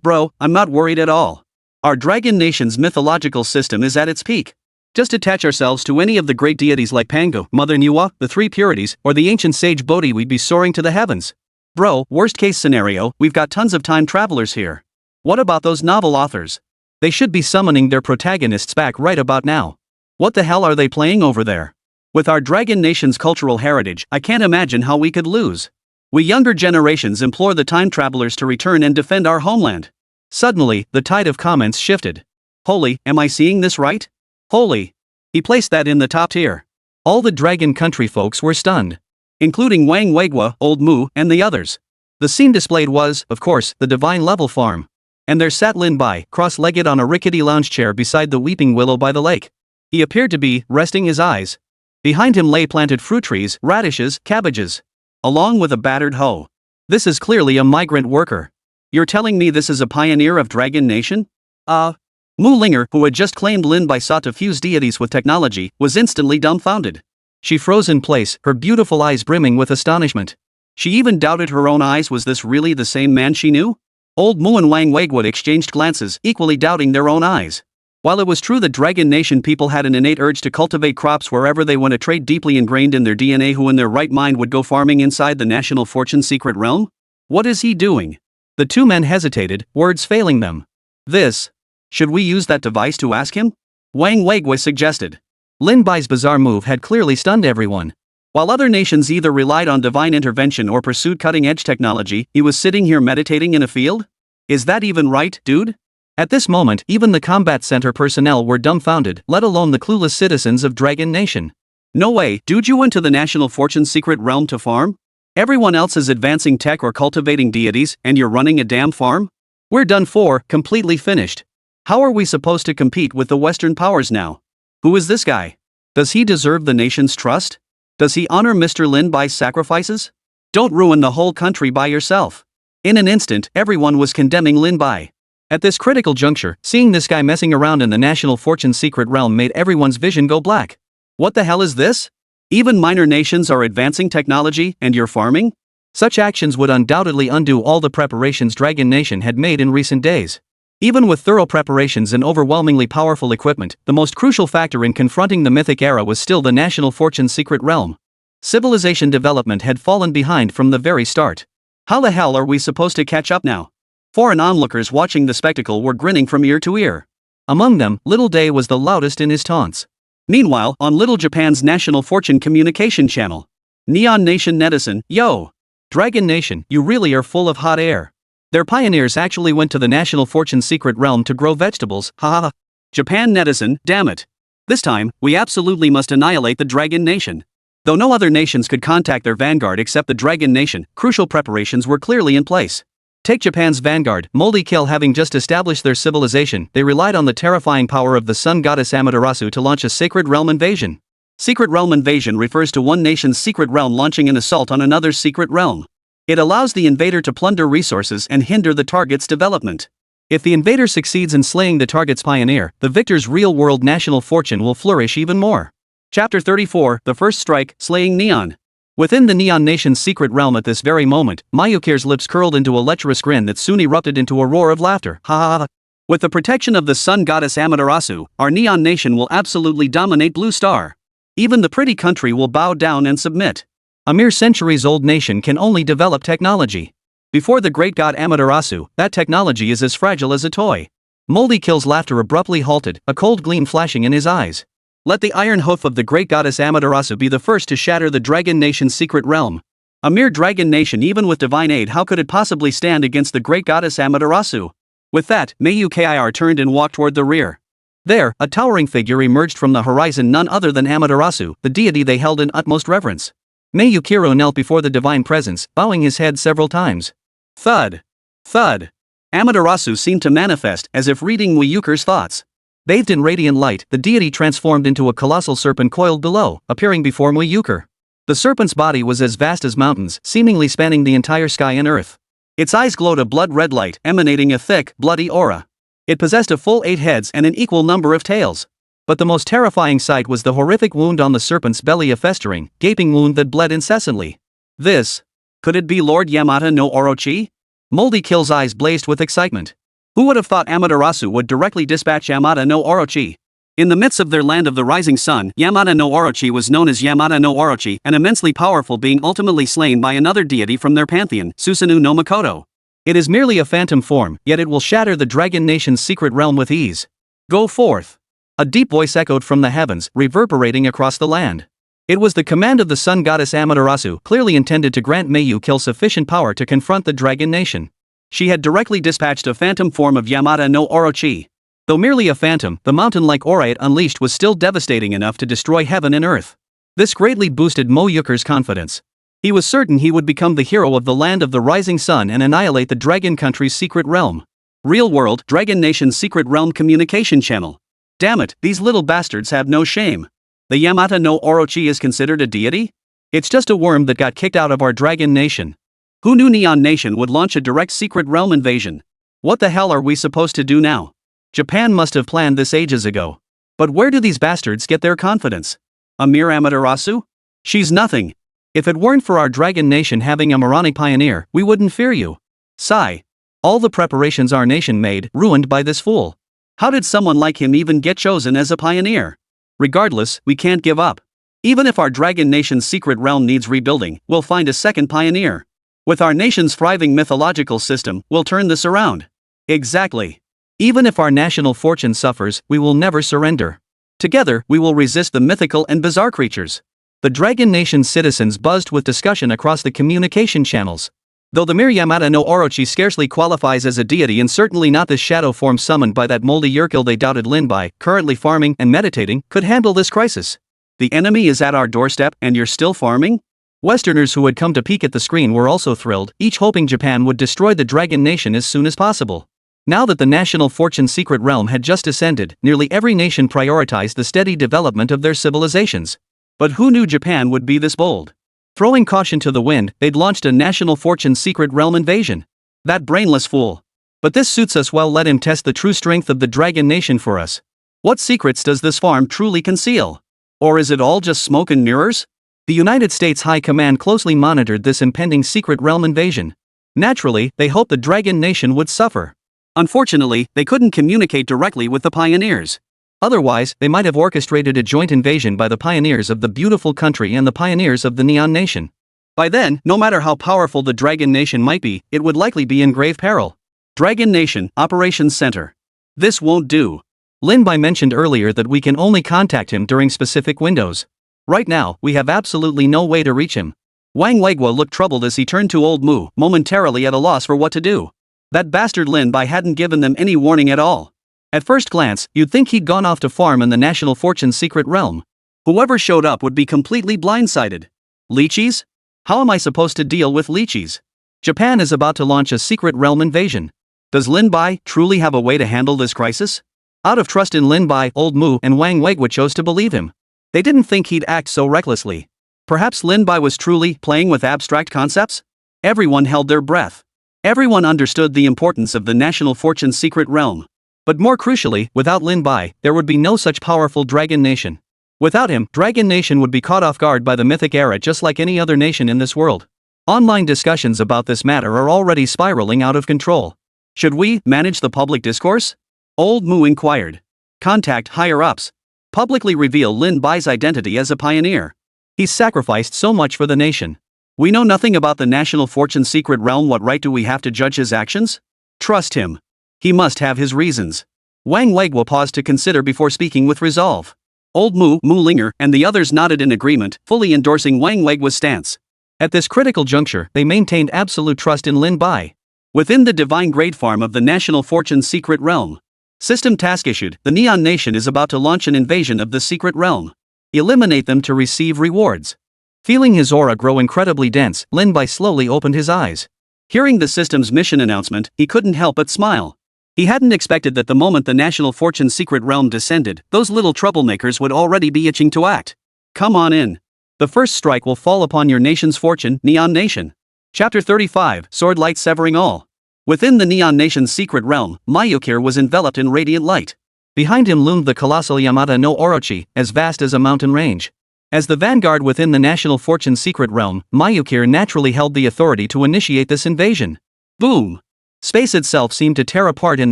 Bro, I'm not worried at all. Our Dragon Nation's mythological system is at its peak. Just attach ourselves to any of the great deities like Pangu, Mother Nuwa, the Three Purities, or the ancient sage Bodhi, we'd be soaring to the heavens. Bro, worst case scenario, we've got tons of time travelers here. What about those novel authors? They should be summoning their protagonists back right about now. What the hell are they playing over there? With our Dragon Nation's cultural heritage, I can't imagine how we could lose. We younger generations implore the time travelers to return and defend our homeland. Suddenly, the tide of comments shifted. Holy, am I seeing this right? Holy. He placed that in the top tier. All the Dragon Country folks were stunned. Including Wang Weiguo, Old Mu, and the others. The scene displayed was, of course, the divine level farm. And there sat Lin Bai, cross-legged on a rickety lounge chair beside the weeping willow by the lake. He appeared to be resting his eyes. Behind him lay planted fruit trees, radishes, cabbages. Along with a battered hoe. This is clearly a migrant worker. You're telling me this is a pioneer of Dragon Nation? Mu Linger, who had just claimed Lin Bai sought to fuse deities with technology, was instantly dumbfounded. She froze in place, her beautiful eyes brimming with astonishment. She even doubted her own eyes. Was this really the same man she knew? Old Mu and Wang Weiguo exchanged glances, equally doubting their own eyes. While it was true the Dragon Nation people had an innate urge to cultivate crops wherever they went, a trait deeply ingrained in their DNA, who in their right mind would go farming inside the National Fortune secret realm? What is he doing? The two men hesitated, words failing them. This. Should we use that device to ask him? Wang Weigui suggested. Lin Bai's bizarre move had clearly stunned everyone. While other nations either relied on divine intervention or pursued cutting-edge technology, he was sitting here meditating in a field? Is that even right, dude? At this moment, even the combat center personnel were dumbfounded, let alone the clueless citizens of Dragon Nation. No way, dude, you went to the National Fortune's secret realm to farm? Everyone else is advancing tech or cultivating deities, and you're running a damn farm? We're done for, completely finished. How are we supposed to compete with the Western powers now? Who is this guy? Does he deserve the nation's trust? Does he honor Mr. Lin Bai's sacrifices? Don't ruin the whole country by yourself. In an instant, everyone was condemning Lin Bai. At this critical juncture, seeing this guy messing around in the National Fortune's secret realm made everyone's vision go black. What the hell is this? Even minor nations are advancing technology, and you're farming? Such actions would undoubtedly undo all the preparations Dragon Nation had made in recent days. Even with thorough preparations and overwhelmingly powerful equipment, the most crucial factor in confronting the Mythic Era was still the National Fortune's secret realm. Civilization development had fallen behind from the very start. How the hell are we supposed to catch up now? Foreign onlookers watching the spectacle were grinning from ear to ear. Among them, Little Day was the loudest in his taunts. Meanwhile, on Little Japan's National Fortune communication channel, Neon Nation netizen, yo! Dragon Nation, you really are full of hot air. Their pioneers actually went to the National Fortune's secret realm to grow vegetables, haha. Japan netizen, damn it. This time, we absolutely must annihilate the Dragon Nation. Though no other nations could contact their vanguard except the Dragon Nation, crucial preparations were clearly in place. Take Japan's vanguard, Moldy Kill. Having just established their civilization, they relied on the terrifying power of the sun goddess Amaterasu to launch a sacred realm invasion. Secret realm invasion refers to one nation's secret realm launching an assault on another's secret realm. It allows the invader to plunder resources and hinder the target's development. If the invader succeeds in slaying the target's pioneer, the victor's real-world national fortune will flourish even more. Chapter 34, The First Strike, Slaying Neon. Within the Neon Nation's secret realm at this very moment, Mayuki's lips curled into a lecherous grin that soon erupted into a roar of laughter. Ha ha ha. With the protection of the sun goddess Amaterasu, our Neon Nation will absolutely dominate Blue Star. Even the pretty country will bow down and submit. A mere centuries-old nation can only develop technology. Before the great god Amaterasu, that technology is as fragile as a toy. Moldy Kill's laughter abruptly halted, a cold gleam flashing in his eyes. Let the iron hoof of the great goddess Amaterasu be the first to shatter the Dragon Nation's secret realm. A mere dragon nation, even with divine aid, how could it possibly stand against the great goddess Amaterasu? With that, Mayukir turned and walked toward the rear. There, a towering figure emerged from the horizon, none other than Amaterasu, the deity they held in utmost reverence. Mayukiro knelt before the divine presence, bowing his head several times. Thud. Thud. Amaterasu seemed to manifest, as if reading Mayukir's thoughts. Bathed in radiant light, the deity transformed into a colossal serpent coiled below, appearing before Mayukir. The serpent's body was as vast as mountains, seemingly spanning the entire sky and earth. Its eyes glowed a blood-red light, emanating a thick, bloody aura. It possessed a full 8 heads and an equal number of tails. But the most terrifying sight was the horrific wound on the serpent's belly, a festering, gaping wound that bled incessantly. This. Could it be Lord Yamata no Orochi? Moldy Kill's eyes blazed with excitement. Who would have thought Amaterasu would directly dispatch Yamata no Orochi? In the midst of their land of the rising sun, Yamata no Orochi was known as Yamata no Orochi, an immensely powerful being ultimately slain by another deity from their pantheon, Susanoo no Makoto. It is merely a phantom form, yet it will shatter the Dragon Nation's secret realm with ease. Go forth. A deep voice echoed from the heavens, reverberating across the land. It was the command of the sun goddess Amaterasu, clearly intended to grant Mayukil sufficient power to confront the Dragon Nation. She had directly dispatched a phantom form of Yamata no Orochi. Though merely a phantom, the mountain-like aura it unleashed was still devastating enough to destroy heaven and earth. This greatly boosted Mayukir's confidence. He was certain he would become the hero of the land of the rising sun and annihilate the Dragon Country's secret realm. Real-world, Dragon Nation's secret realm communication channel. Damn it, these little bastards have no shame. The Yamata no Orochi is considered a deity? It's just a worm that got kicked out of our Dragon Nation. Who knew Neon Nation would launch a direct secret realm invasion? What the hell are we supposed to do now? Japan must have planned this ages ago. But where do these bastards get their confidence? A mere Amaterasu? She's nothing. If it weren't for our Dragon Nation having a moronic pioneer, we wouldn't fear you. Sigh. All the preparations our nation made, ruined by this fool. How did someone like him even get chosen as a pioneer? Regardless, we can't give up. Even if our Dragon Nation's secret realm needs rebuilding, we'll find a second pioneer. With our nation's thriving mythological system, we'll turn this around. Exactly. Even if our national fortune suffers, we will never surrender. Together, we will resist the mythical and bizarre creatures. The Dragon Nation's citizens buzzed with discussion across the communication channels. Though the mere Yamata no Orochi scarcely qualifies as a deity and certainly not this shadow form summoned by that moldy Yerkil, they doubted Lin Bai, currently farming and meditating, could handle this crisis. The enemy is at our doorstep and you're still farming? Westerners who had come to peek at the screen were also thrilled, each hoping Japan would destroy the Dragon Nation as soon as possible. Now that the national fortune secret realm had just descended, nearly every nation prioritized the steady development of their civilizations. But who knew Japan would be this bold? Throwing caution to the wind, they'd launched a national fortune secret realm invasion. That brainless fool. But this suits us well, let him test the true strength of the Dragon Nation for us. What secrets does this farm truly conceal? Or is it all just smoke and mirrors? The United States High Command closely monitored this impending secret realm invasion. Naturally, they hoped the Dragon Nation would suffer. Unfortunately, they couldn't communicate directly with the pioneers. Otherwise, they might have orchestrated a joint invasion by the pioneers of the beautiful country and the pioneers of the Neon Nation. By then, no matter how powerful the Dragon Nation might be, it would likely be in grave peril. Dragon Nation, Operations Center. This won't do. Lin Bai mentioned earlier that we can only contact him during specific windows. Right now, we have absolutely no way to reach him. Wang Weiguo looked troubled as he turned to old Mu, momentarily at a loss for what to do. That bastard Lin Bai hadn't given them any warning at all. At first glance, you'd think he'd gone off to farm in the National Fortune secret realm. Whoever showed up would be completely blindsided. Lychees? How am I supposed to deal with lychees? Japan is about to launch a secret realm invasion. Does Lin Bai truly have a way to handle this crisis? Out of trust in Lin Bai, old Mu and Wang Weiguo chose to believe him. They didn't think he'd act so recklessly. Perhaps Lin Bai was truly playing with abstract concepts? Everyone held their breath. Everyone understood the importance of the National Fortune secret realm. But more crucially, without Lin Bai, there would be no such powerful Dragon Nation. Without him, Dragon Nation would be caught off guard by the Mythic Era just like any other nation in this world. Online discussions about this matter are already spiraling out of control. Should we manage the public discourse? Old Mu inquired. Contact higher-ups. Publicly reveal Lin Bai's identity as a pioneer. He's sacrificed so much for the nation. We know nothing about the National Fortune secret realm. What right do we have to judge his actions? Trust him. He must have his reasons. Wang Weiguo paused to consider before speaking with resolve. Old Mu, Mu Linger, and the others nodded in agreement, fully endorsing Wang Weiguo's stance. At this critical juncture, they maintained absolute trust in Lin Bai. Within the divine grade farm of the National Fortune secret realm. System task issued, the Neon Nation is about to launch an invasion of the secret realm. Eliminate them to receive rewards. Feeling his aura grow incredibly dense, Lin Bai slowly opened his eyes. Hearing the system's mission announcement, he couldn't help but smile. He hadn't expected that the moment the National Fortune secret realm descended, those little troublemakers would already be itching to act. Come on in. The first strike will fall upon your nation's fortune, Neon Nation. Chapter 35, Sword Light Severing All. Within the Neon Nation's secret realm, Mayukir was enveloped in radiant light. Behind him loomed the colossal Yamata no Orochi, as vast as a mountain range. As the vanguard within the National Fortune secret realm, Mayukir naturally held the authority to initiate this invasion. Boom! Space itself seemed to tear apart in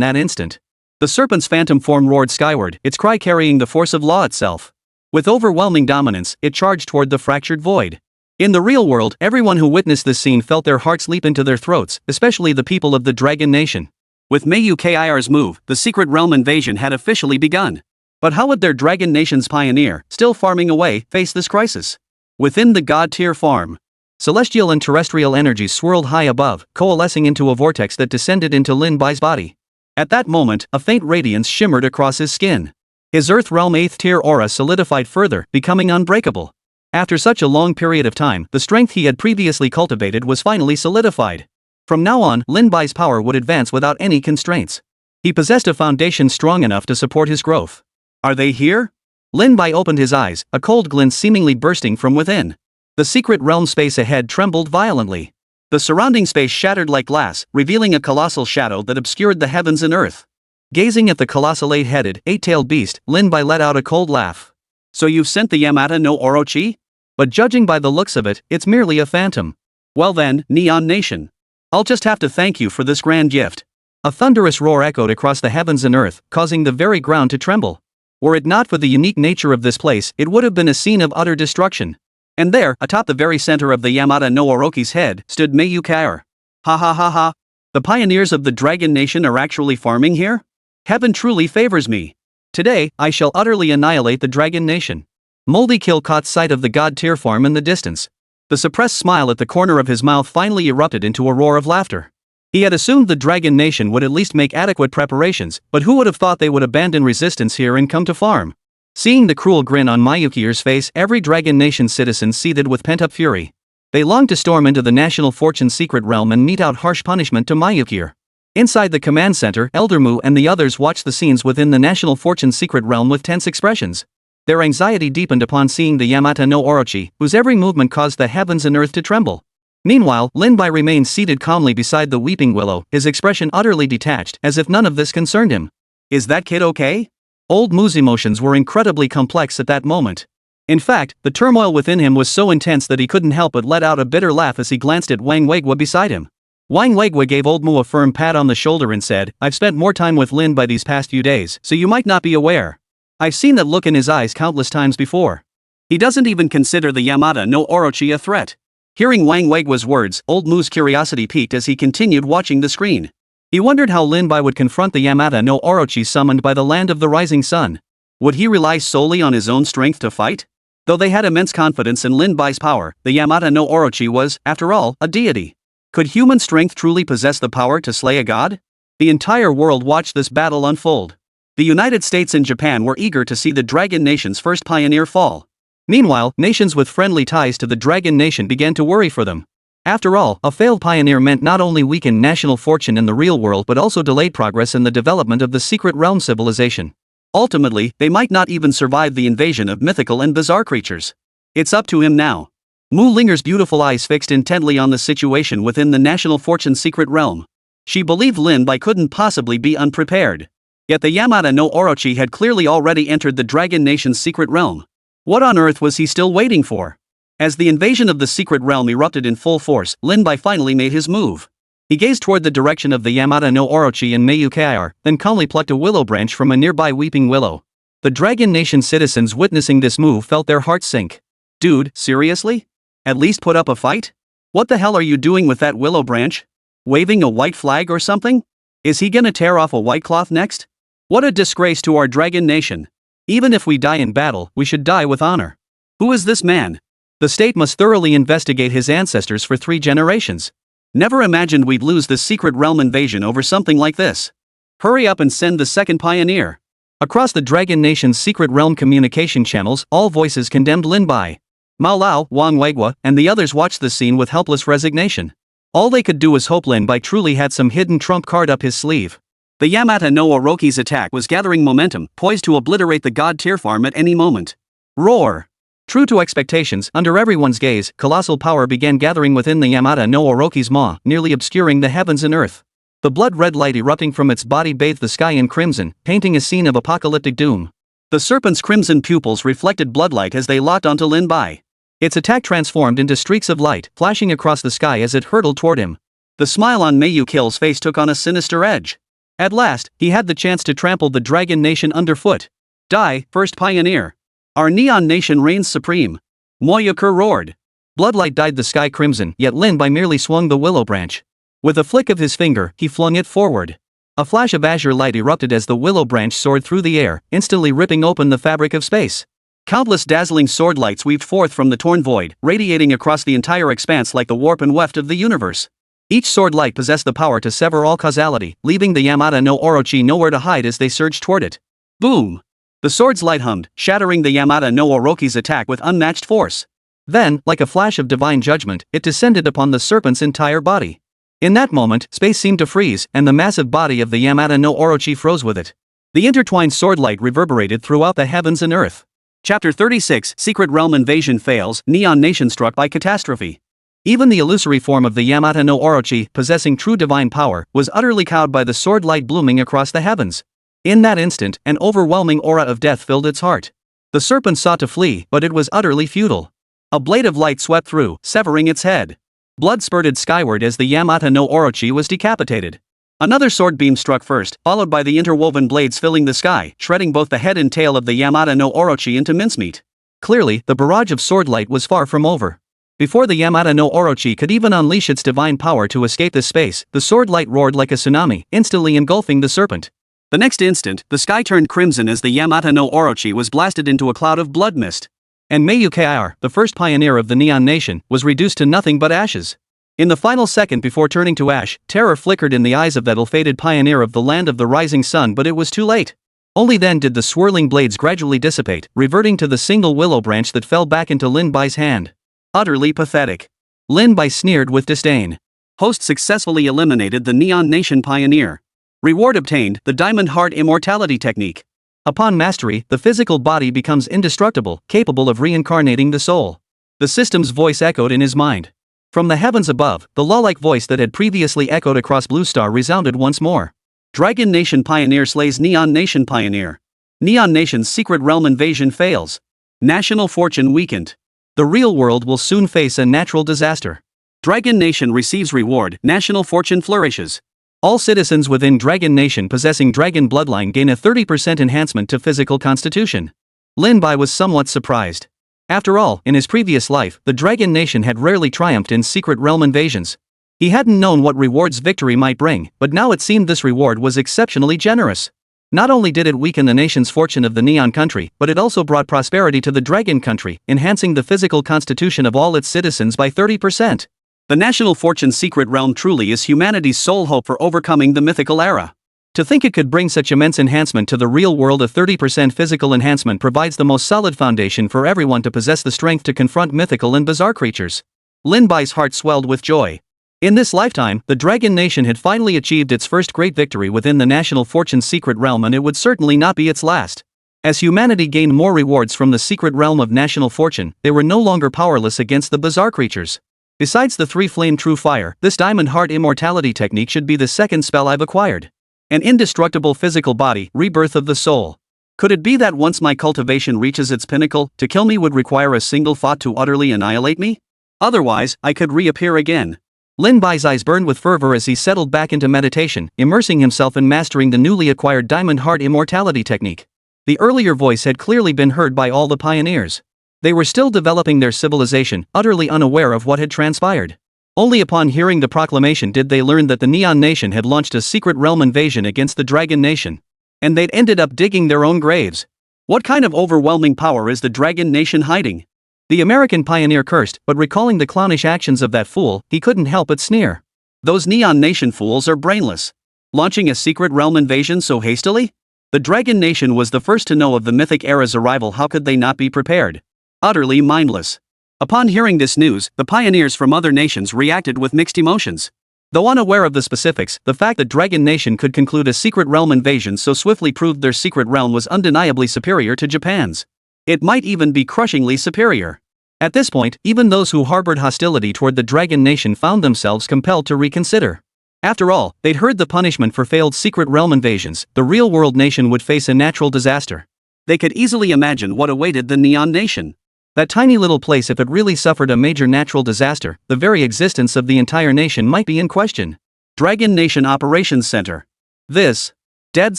that instant. The serpent's phantom form roared skyward, its cry carrying the force of law itself. With overwhelming dominance, it charged toward the fractured void. In the real world, everyone who witnessed this scene felt their hearts leap into their throats, especially the people of the Dragon Nation. With Mayukir's move, the secret realm invasion had officially begun. But how would their Dragon Nation's pioneer, still farming away, face this crisis? Within the god-tier farm, celestial and terrestrial energies swirled high above, coalescing into a vortex that descended into Lin Bai's body. At that moment, a faint radiance shimmered across his skin. His Earth Realm 8th tier aura solidified further, becoming unbreakable. After such a long period of time, the strength he had previously cultivated was finally solidified. From now on, Lin Bai's power would advance without any constraints. He possessed a foundation strong enough to support his growth. Are they here? Lin Bai opened his eyes, a cold glint seemingly bursting from within. The secret realm space ahead trembled violently. The surrounding space shattered like glass, revealing a colossal shadow that obscured the heavens and earth. Gazing at the colossal eight-headed, eight-tailed beast, Lin Bai let out a cold laugh. So you've sent the Yamata no Orochi? But judging by the looks of it, it's merely a phantom. Well then, Neon Nation. I'll just have to thank you for this grand gift. A thunderous roar echoed across the heavens and earth, causing the very ground to tremble. Were it not for the unique nature of this place, it would have been a scene of utter destruction. And there, atop the very center of the Yamata no Orochi's head, stood Mythical Era. Ha ha ha ha. The pioneers of the Dragon Nation are actually farming here? Heaven truly favors me. Today, I shall utterly annihilate the Dragon Nation. Moldy Kill caught sight of the god tier farm in the distance. The suppressed smile at the corner of his mouth finally erupted into a roar of laughter. He had assumed the Dragon Nation would at least make adequate preparations, but who would have thought they would abandon resistance here and come to farm? Seeing the cruel grin on Myuki's face, every Dragon Nation citizen seethed with pent-up fury. They longed to storm into the National Fortune secret realm and mete out harsh punishment to Myuki. Inside the command center, Elder Mu and the others watched the scenes within the National Fortune secret realm with tense expressions. Their anxiety deepened upon seeing the Yamata no Orochi, whose every movement caused the heavens and earth to tremble. Meanwhile, Lin Bai remained seated calmly beside the weeping Willow, his expression utterly detached, as if none of this concerned him. Is that kid okay? Old Mu's emotions were incredibly complex at that moment. In fact, the turmoil within him was so intense that he couldn't help but let out a bitter laugh as he glanced at Wang Weigua beside him. Wang Weigua gave Old Mu a firm pat on the shoulder and said, I've spent more time with Lin Bai these past few days, so you might not be aware. I've seen that look in his eyes countless times before. He doesn't even consider the Yamata no Orochi a threat. Hearing Wang Weigua's words, Old Mu's curiosity peaked as he continued watching the screen. He wondered how Lin Bai would confront the Yamata no Orochi summoned by the land of the rising sun. Would he rely solely on his own strength to fight? Though they had immense confidence in Lin Bai's power, the Yamata no Orochi was, after all, a deity. Could human strength truly possess the power to slay a god? The entire world watched this battle unfold. The United States and Japan were eager to see the Dragon Nation's first pioneer fall. Meanwhile, nations with friendly ties to the Dragon Nation began to worry for them. After all, a failed pioneer meant not only weakened national fortune in the real world but also delayed progress in the development of the secret realm civilization. Ultimately, they might not even survive the invasion of mythical and bizarre creatures. It's up to him now. Mu Linger's beautiful eyes fixed intently on the situation within the National Fortune secret realm. She believed Lin Bai couldn't possibly be unprepared. Yet the Yamata no Orochi had clearly already entered the Dragon Nation's secret realm. What on earth was he still waiting for? As the invasion of the secret realm erupted in full force, Lin Bai finally made his move. He gazed toward the direction of the Yamata no Orochi and Mythical Era, then calmly plucked a willow branch from a nearby weeping willow. The Dragon Nation citizens witnessing this move felt their hearts sink. Dude, seriously? At least put up a fight? What the hell are you doing with that willow branch? Waving a white flag or something? Is he gonna tear off a white cloth next? What a disgrace to our Dragon Nation. Even if we die in battle, we should die with honor. Who is this man? The state must thoroughly investigate his ancestors for 3 generations. Never imagined we'd lose this secret realm invasion over something like this. Hurry up and send the second pioneer. Across the Dragon Nation's secret realm communication channels, all voices condemned Lin Bai. Mao Lao, Wang Weigua, and the others watched the scene with helpless resignation. All they could do was hope Lin Bai truly had some hidden trump card up his sleeve. The Yamata no Orochi's attack was gathering momentum, poised to obliterate the god tier farm at any moment. Roar! True to expectations, under everyone's gaze, colossal power began gathering within the Yamata no Orochi's maw, nearly obscuring the heavens and earth. The blood-red light erupting from its body bathed the sky in crimson, painting a scene of apocalyptic doom. The serpent's crimson pupils reflected bloodlight as they locked onto Lin Bai. Its attack transformed into streaks of light, flashing across the sky as it hurtled toward him. The smile on Myuki's face took on a sinister edge. At last, he had the chance to trample the Dragon Nation underfoot. Die, first pioneer. Our Neon Nation reigns supreme. Moyuker roared. Bloodlight dyed the sky crimson, yet Lin Bai merely swung the willow branch. With a flick of his finger, he flung it forward. A flash of azure light erupted as the willow branch soared through the air, instantly ripping open the fabric of space. Countless dazzling sword lights weaved forth from the torn void, radiating across the entire expanse like the warp and weft of the universe. Each sword light possessed the power to sever all causality, leaving the Yamata no Orochi nowhere to hide as they surged toward it. Boom! The sword's light hummed, shattering the Yamata no Orochi's attack with unmatched force. Then, like a flash of divine judgment, it descended upon the serpent's entire body. In that moment, space seemed to freeze, and the massive body of the Yamata no Orochi froze with it. The intertwined sword light reverberated throughout the heavens and earth. Chapter 36, Secret Realm Invasion Fails, Neon Nation Struck by Catastrophe. Even the illusory form of the Yamata no Orochi, possessing true divine power, was utterly cowed by the sword light blooming across the heavens. In that instant, an overwhelming aura of death filled its heart. The serpent sought to flee, but it was utterly futile. A blade of light swept through, severing its head. Blood spurted skyward as the Yamata no Orochi was decapitated. Another sword beam struck first, followed by the interwoven blades filling the sky, shredding both the head and tail of the Yamata no Orochi into mincemeat. Clearly, the barrage of swordlight was far from over. Before the Yamata no Orochi could even unleash its divine power to escape this space, the swordlight roared like a tsunami, instantly engulfing the serpent. The next instant, the sky turned crimson as the Yamata no Orochi was blasted into a cloud of blood mist. And Mayukeir, the first pioneer of the Neon Nation, was reduced to nothing but ashes. In the final second before turning to ash, terror flickered in the eyes of that ill-fated pioneer of the land of the rising sun, but it was too late. Only then did the swirling blades gradually dissipate, reverting to the single willow branch that fell back into Lin Bai's hand. Utterly pathetic. Lin Bai sneered with disdain. Host successfully eliminated the Neon Nation pioneer. Reward obtained, the Diamond Heart Immortality Technique. Upon mastery, the physical body becomes indestructible, capable of reincarnating the soul. The system's voice echoed in his mind. From the heavens above, the law-like voice that had previously echoed across Blue Star resounded once more. Dragon Nation Pioneer slays Neon Nation Pioneer. Neon Nation's secret realm invasion fails. National fortune weakened. The real world will soon face a natural disaster. Dragon Nation receives reward, national fortune flourishes. All citizens within Dragon Nation possessing dragon bloodline gain a 30% enhancement to physical constitution. Lin Bai was somewhat surprised. After all, in his previous life, the Dragon Nation had rarely triumphed in secret realm invasions. He hadn't known what rewards victory might bring, but now it seemed this reward was exceptionally generous. Not only did it weaken the nation's fortune of the Neon Country, but it also brought prosperity to the Dragon Country, enhancing the physical constitution of all its citizens by 30%. The national fortune secret realm truly is humanity's sole hope for overcoming the mythical era. To think it could bring such immense enhancement to the real world, a 30% physical enhancement provides the most solid foundation for everyone to possess the strength to confront mythical and bizarre creatures. Lin Bai's heart swelled with joy. In this lifetime, the Dragon Nation had finally achieved its first great victory within the national fortune's secret realm, and it would certainly not be its last. As humanity gained more rewards from the secret realm of national fortune, they were no longer powerless against the bizarre creatures. Besides the 3 flame true fire, this Diamond Heart Immortality technique should be the second spell I've acquired. An indestructible physical body, rebirth of the soul. Could it be that once my cultivation reaches its pinnacle, to kill me would require a single thought to utterly annihilate me? Otherwise, I could reappear again. Lin Bai's eyes burned with fervor as he settled back into meditation, immersing himself in mastering the newly acquired Diamond Heart Immortality technique. The earlier voice had clearly been heard by all the pioneers. They were still developing their civilization, utterly unaware of what had transpired. Only upon hearing the proclamation did they learn that the Neon Nation had launched a secret realm invasion against the Dragon Nation. And they'd ended up digging their own graves. What kind of overwhelming power is the Dragon Nation hiding? The American pioneer cursed, but recalling the clownish actions of that fool, he couldn't help but sneer. Those Neon Nation fools are brainless. Launching a secret realm invasion so hastily? The Dragon Nation was the first to know of the Mythic Era's arrival. How could they not be prepared? Utterly mindless. Upon hearing this news, the pioneers from other nations reacted with mixed emotions. Though unaware of the specifics, the fact that Dragon Nation could conclude a secret realm invasion so swiftly proved their secret realm was undeniably superior to Japan's. It might even be crushingly superior. At this point, even those who harbored hostility toward the Dragon Nation found themselves compelled to reconsider. After all, they'd heard the punishment for failed secret realm invasions. The real-world nation would face a natural disaster. They could easily imagine what awaited the Neon Nation. That tiny little place, if it really suffered a major natural disaster, the very existence of the entire nation might be in question. Dragon Nation Operations Center. This. Dead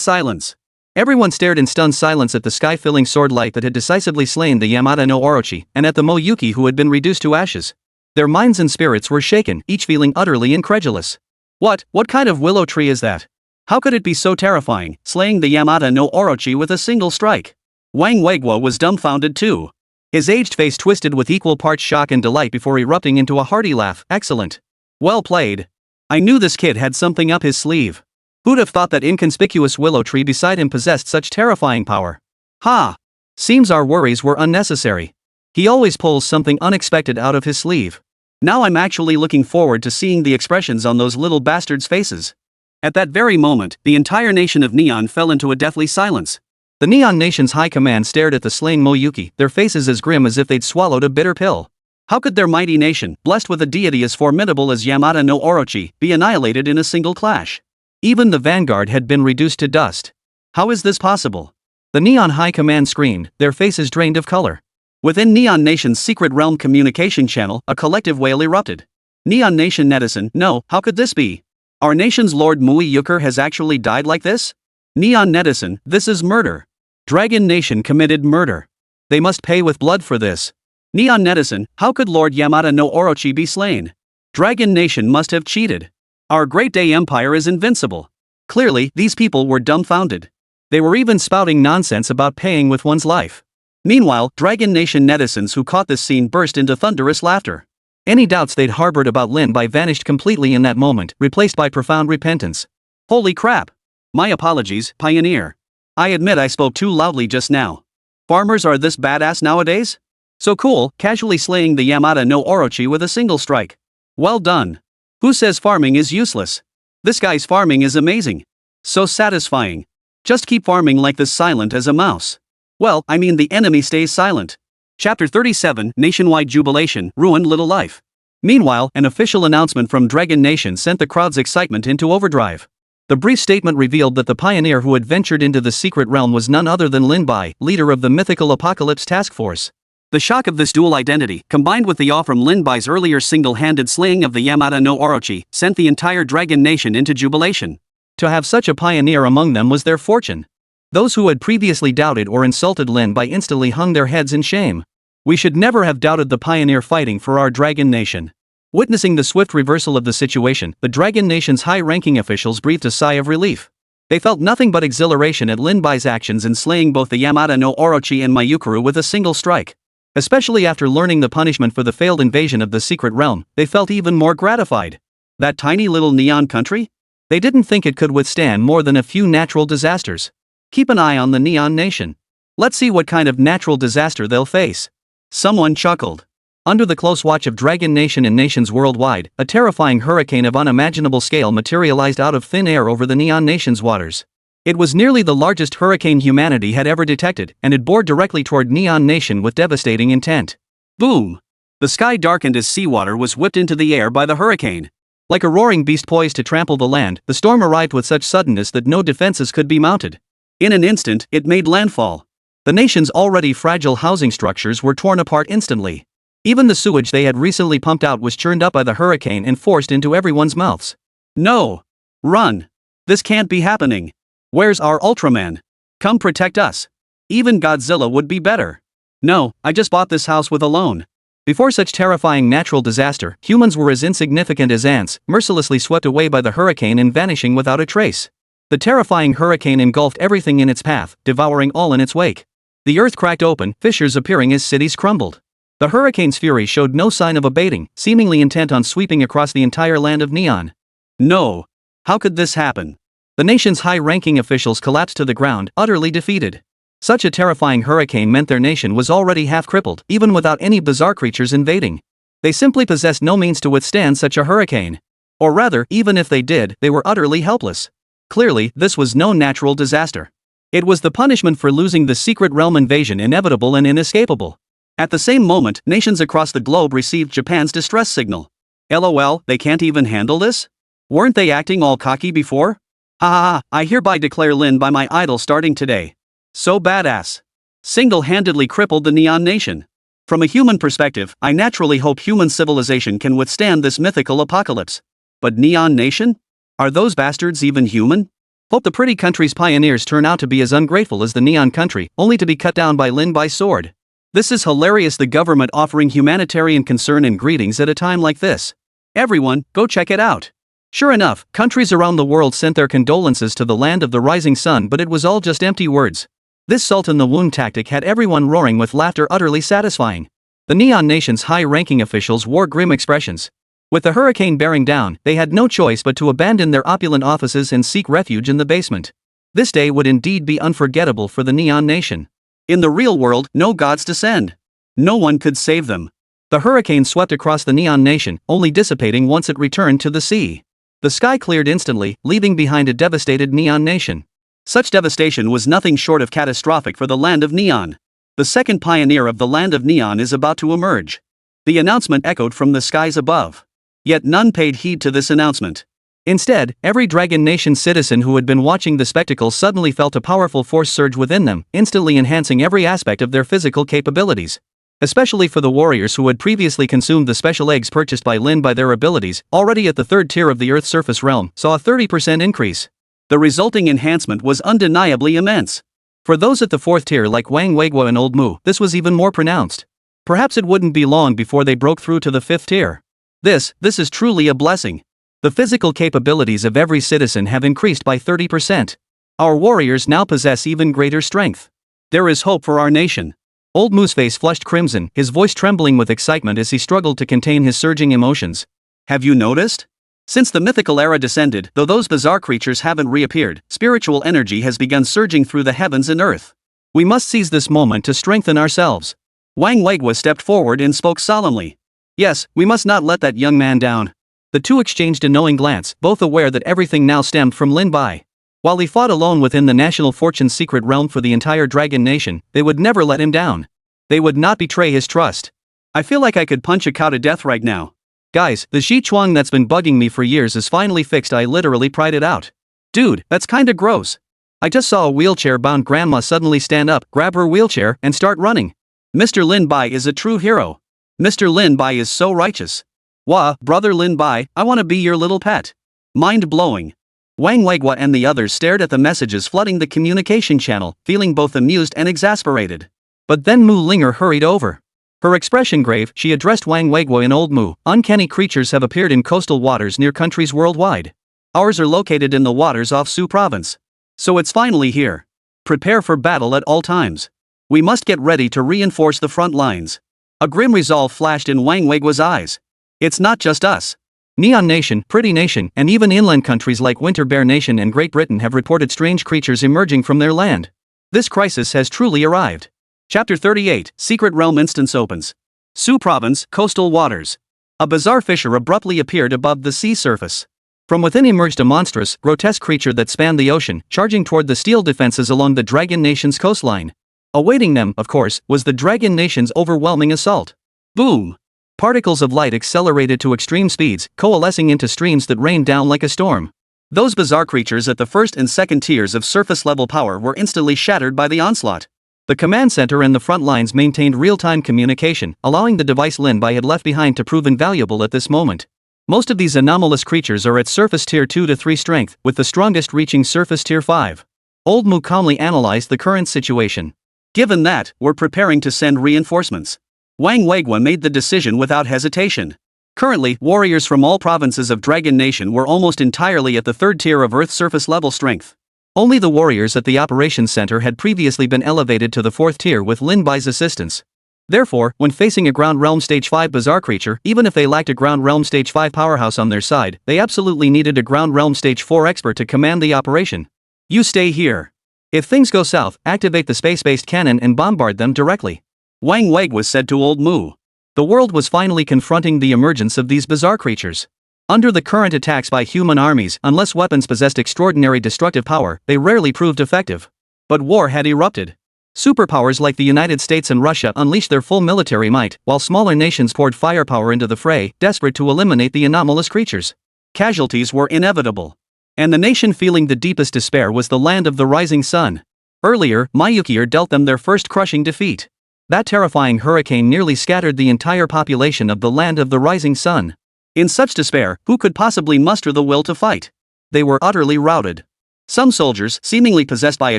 silence. Everyone stared in stunned silence at the sky-filling sword light that had decisively slain the Yamata no Orochi, and at the Moyuki who had been reduced to ashes. Their minds and spirits were shaken, each feeling utterly incredulous. What kind of willow tree is that? How could it be so terrifying, slaying the Yamata no Orochi with a single strike? Wang Weiguo was dumbfounded too. His aged face twisted with equal parts shock and delight before erupting into a hearty laugh. Excellent. Well played. I knew this kid had something up his sleeve. Who'd have thought that inconspicuous willow tree beside him possessed such terrifying power? Ha! Seems our worries were unnecessary. He always pulls something unexpected out of his sleeve. Now I'm actually looking forward to seeing the expressions on those little bastards' faces. At that very moment, the entire nation of Neon fell into a deathly silence. The Neon Nation's high command stared at the slain Moyuki, their faces as grim as if they'd swallowed a bitter pill. How could their mighty nation, blessed with a deity as formidable as Yamata no Orochi, be annihilated in a single clash? Even the vanguard had been reduced to dust. How is this possible? The Neon High Command screamed, their faces drained of color. Within Neon Nation's secret realm communication channel, a collective wail erupted. Neon Nation netizen, no, how could this be? Our nation's Lord Mui Yuker has actually died like this? Neon netizen, this is murder. Dragon Nation committed murder. They must pay with blood for this. Neon netizen, how could Lord Yamada no Orochi be slain? Dragon Nation must have cheated. Our Great Day Empire is invincible. Clearly, these people were dumbfounded. They were even spouting nonsense about paying with one's life. Meanwhile, Dragon Nation netizens who caught this scene burst into thunderous laughter. Any doubts they'd harbored about Lin Bai vanished completely in that moment, replaced by profound repentance. Holy crap! My apologies, Pioneer. I admit I spoke too loudly just now. Farmers are this badass nowadays? So cool, casually slaying the Yamada no Orochi with a single strike. Well done. Who says farming is useless? This guy's farming is amazing. So satisfying. Just keep farming like this, silent as a mouse. Well, I mean the enemy stays silent. Chapter 37, Nationwide Jubilation, Ruined Little Life. Meanwhile, an official announcement from Dragon Nation sent the crowd's excitement into overdrive. The brief statement revealed that the pioneer who had ventured into the secret realm was none other than Lin Bai, leader of the Mythical Apocalypse Task Force. The shock of this dual identity, combined with the awe from Lin Bai's earlier single-handed slaying of the Yamada no Orochi, sent the entire Dragon Nation into jubilation. To have such a pioneer among them was their fortune. Those who had previously doubted or insulted Lin Bai instantly hung their heads in shame. We should never have doubted the pioneer fighting for our Dragon Nation. Witnessing the swift reversal of the situation, the Dragon Nation's high-ranking officials breathed a sigh of relief. They felt nothing but exhilaration at Lin Bai's actions in slaying both the Yamada no Orochi and Mayukuru with a single strike. Especially after learning the punishment for the failed invasion of the secret realm, they felt even more gratified. That tiny little neon country? They didn't think it could withstand more than a few natural disasters. Keep an eye on the Neon Nation. Let's see what kind of natural disaster they'll face. Someone chuckled. Under the close watch of Dragon Nation and nations worldwide, a terrifying hurricane of unimaginable scale materialized out of thin air over the Neon Nation's waters. It was nearly the largest hurricane humanity had ever detected, and it bore directly toward Neon Nation with devastating intent. Boom! The sky darkened as seawater was whipped into the air by the hurricane. Like a roaring beast poised to trample the land, the storm arrived with such suddenness that no defenses could be mounted. In an instant, it made landfall. The nation's already fragile housing structures were torn apart instantly. Even the sewage they had recently pumped out was churned up by the hurricane and forced into everyone's mouths. No! Run! This can't be happening. Where's our Ultraman? Come protect us. Even Godzilla would be better. No, I just bought this house with a loan. Before such terrifying natural disaster, humans were as insignificant as ants, mercilessly swept away by the hurricane and vanishing without a trace. The terrifying hurricane engulfed everything in its path, devouring all in its wake. The earth cracked open, fissures appearing as cities crumbled. The hurricane's fury showed no sign of abating, seemingly intent on sweeping across the entire land of Neon. No! How could this happen? The nation's high-ranking officials collapsed to the ground, utterly defeated. Such a terrifying hurricane meant their nation was already half-crippled, even without any bizarre creatures invading. They simply possessed no means to withstand such a hurricane. Or rather, even if they did, they were utterly helpless. Clearly, this was no natural disaster. It was the punishment for losing the secret realm invasion, inevitable and inescapable. At the same moment, nations across the globe received Japan's distress signal. LOL, they can't even handle this? Weren't they acting all cocky before? Ha ha ha, I hereby declare Lin Bai my idol starting today. So badass. Single-handedly crippled the Neon Nation. From a human perspective, I naturally hope human civilization can withstand this mythical apocalypse. But Neon Nation? Are those bastards even human? Hope the pretty country's pioneers turn out to be as ungrateful as the Neon country, only to be cut down by Lin Bai's sword. This is hilarious, the government offering humanitarian concern and greetings at a time like this. Everyone, go check it out. Sure enough, countries around the world sent their condolences to the land of the rising sun, but it was all just empty words. This salt-in-the-wound tactic had everyone roaring with laughter, utterly satisfying. The Neon Nation's high-ranking officials wore grim expressions. With the hurricane bearing down, they had no choice but to abandon their opulent offices and seek refuge in the basement. This day would indeed be unforgettable for the Neon Nation. In the real world, no gods descend. No one could save them. The hurricane swept across the Neon Nation, only dissipating once it returned to the sea. The sky cleared instantly, leaving behind a devastated Neon Nation. Such devastation was nothing short of catastrophic for the land of Neon. The second pioneer of the land of Neon is about to emerge. The announcement echoed from the skies above. Yet none paid heed to this announcement. Instead, every Dragon Nation citizen who had been watching the spectacle suddenly felt a powerful force surge within them, instantly enhancing every aspect of their physical capabilities. Especially for the warriors who had previously consumed the special eggs purchased by Lin Bai, their abilities, already at the third tier of the Earth's surface realm, saw a 30% increase. The resulting enhancement was undeniably immense. For those at the fourth tier like Wang Weiguo and Old Mu, this was even more pronounced. Perhaps it wouldn't be long before they broke through to the fifth tier. This is truly a blessing. The physical capabilities of every citizen have increased by 30%. Our warriors now possess even greater strength. There is hope for our nation. Old Mu's face flushed crimson, his voice trembling with excitement as he struggled to contain his surging emotions. Have you noticed? Since the mythical era descended, though those bizarre creatures haven't reappeared, spiritual energy has begun surging through the heavens and earth. We must seize this moment to strengthen ourselves. Wang Weiguo stepped forward and spoke solemnly. Yes, we must not let that young man down. The two exchanged a knowing glance, both aware that everything now stemmed from Lin Bai. While he fought alone within the National Fortune's secret realm for the entire Dragon Nation, they would never let him down. They would not betray his trust. I feel like I could punch a cow to death right now. Guys, the Xi-Chuang that's been bugging me for years is finally fixed. I literally pried it out. Dude, that's kinda gross. I just saw a wheelchair-bound grandma suddenly stand up, grab her wheelchair, and start running. Mr. Lin Bai is a true hero. Mr. Lin Bai is so righteous. Wah, brother Lin Bai, I wanna be your little pet. Mind-blowing. Wang Weiguo and the others stared at the messages flooding the communication channel, feeling both amused and exasperated. But then Mu Linger hurried over. Her expression grave, she addressed Wang Weiguo and Old Mu. Uncanny creatures have appeared in coastal waters near countries worldwide. Ours are located in the waters off Su province. So it's finally here. Prepare for battle at all times. We must get ready to reinforce the front lines. A grim resolve flashed in Wang Weiguo's eyes. It's not just us. Neon Nation, Pretty Nation, and even inland countries like Winter Bear Nation and Great Britain have reported strange creatures emerging from their land. This crisis has truly arrived. Chapter 38, Secret Realm Instance opens. Su Province, Coastal Waters. A bizarre fissure abruptly appeared above the sea surface. From within emerged a monstrous, grotesque creature that spanned the ocean, charging toward the steel defenses along the Dragon Nation's coastline. Awaiting them, of course, was the Dragon Nation's overwhelming assault. Boom! Particles of light accelerated to extreme speeds, coalescing into streams that rained down like a storm. Those bizarre creatures at the first and second tiers of surface-level power were instantly shattered by the onslaught. The command center and the front lines maintained real-time communication, allowing the device Lin Bai had left behind to prove invaluable at this moment. Most of these anomalous creatures are at surface tier 2 to 3 strength, with the strongest reaching surface tier 5. Old Mu calmly analyzed the current situation. Given that, we're preparing to send reinforcements. Wang Weiguo made the decision without hesitation. Currently, warriors from all provinces of Dragon Nation were almost entirely at the third tier of Earth surface level strength. Only the warriors at the operations center had previously been elevated to the fourth tier with Lin Bai's assistance. Therefore, when facing a ground realm stage 5 bizarre creature, even if they lacked a ground realm stage 5 powerhouse on their side, they absolutely needed a ground realm stage 4 expert to command the operation. You stay here. If things go south, activate the space-based cannon and bombard them directly. Wang Weiguo said to Old Mu. The world was finally confronting the emergence of these bizarre creatures. Under the current attacks by human armies, unless weapons possessed extraordinary destructive power, they rarely proved effective. But war had erupted. Superpowers like the United States and Russia unleashed their full military might, while smaller nations poured firepower into the fray, desperate to eliminate the anomalous creatures. Casualties were inevitable. And the nation feeling the deepest despair was the Land of the Rising Sun. Earlier, Mythical dealt them their first crushing defeat. That terrifying hurricane nearly scattered the entire population of the Land of the Rising Sun. In such despair, who could possibly muster the will to fight? They were utterly routed. Some soldiers, seemingly possessed by a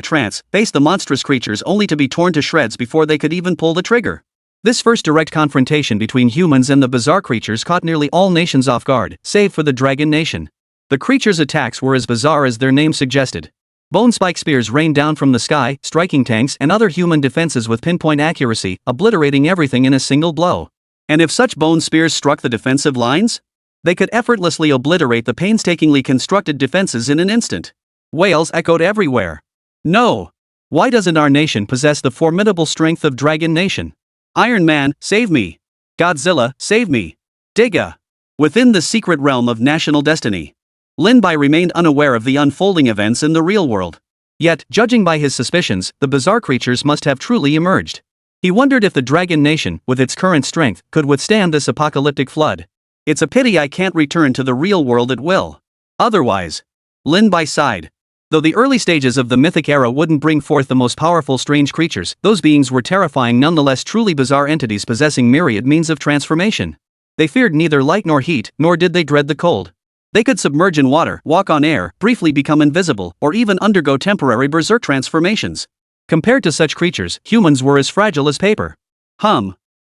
trance, faced the monstrous creatures only to be torn to shreds before they could even pull the trigger. This first direct confrontation between humans and the bizarre creatures caught nearly all nations off guard, save for the Dragon Nation. The creatures' attacks were as bizarre as their name suggested. Bone spike spears rained down from the sky, striking tanks and other human defenses with pinpoint accuracy, obliterating everything in a single blow. And if such bone spears struck the defensive lines? They could effortlessly obliterate the painstakingly constructed defenses in an instant. Wails echoed everywhere. No! Why doesn't our nation possess the formidable strength of Dragon Nation? Iron Man, save me! Godzilla, save me! Digga! Within the secret realm of national destiny, Lin Bai remained unaware of the unfolding events in the real world. Yet, judging by his suspicions, the bizarre creatures must have truly emerged. He wondered if the Dragon Nation, with its current strength, could withstand this apocalyptic flood. It's a pity I can't return to the real world at will. Otherwise. Lin Bai sighed. Though the early stages of the Mythic Era wouldn't bring forth the most powerful strange creatures, those beings were terrifying nonetheless, truly bizarre entities possessing myriad means of transformation. They feared neither light nor heat, nor did they dread the cold. They could submerge in water, walk on air, briefly become invisible, or even undergo temporary berserk transformations. Compared to such creatures, humans were as fragile as paper.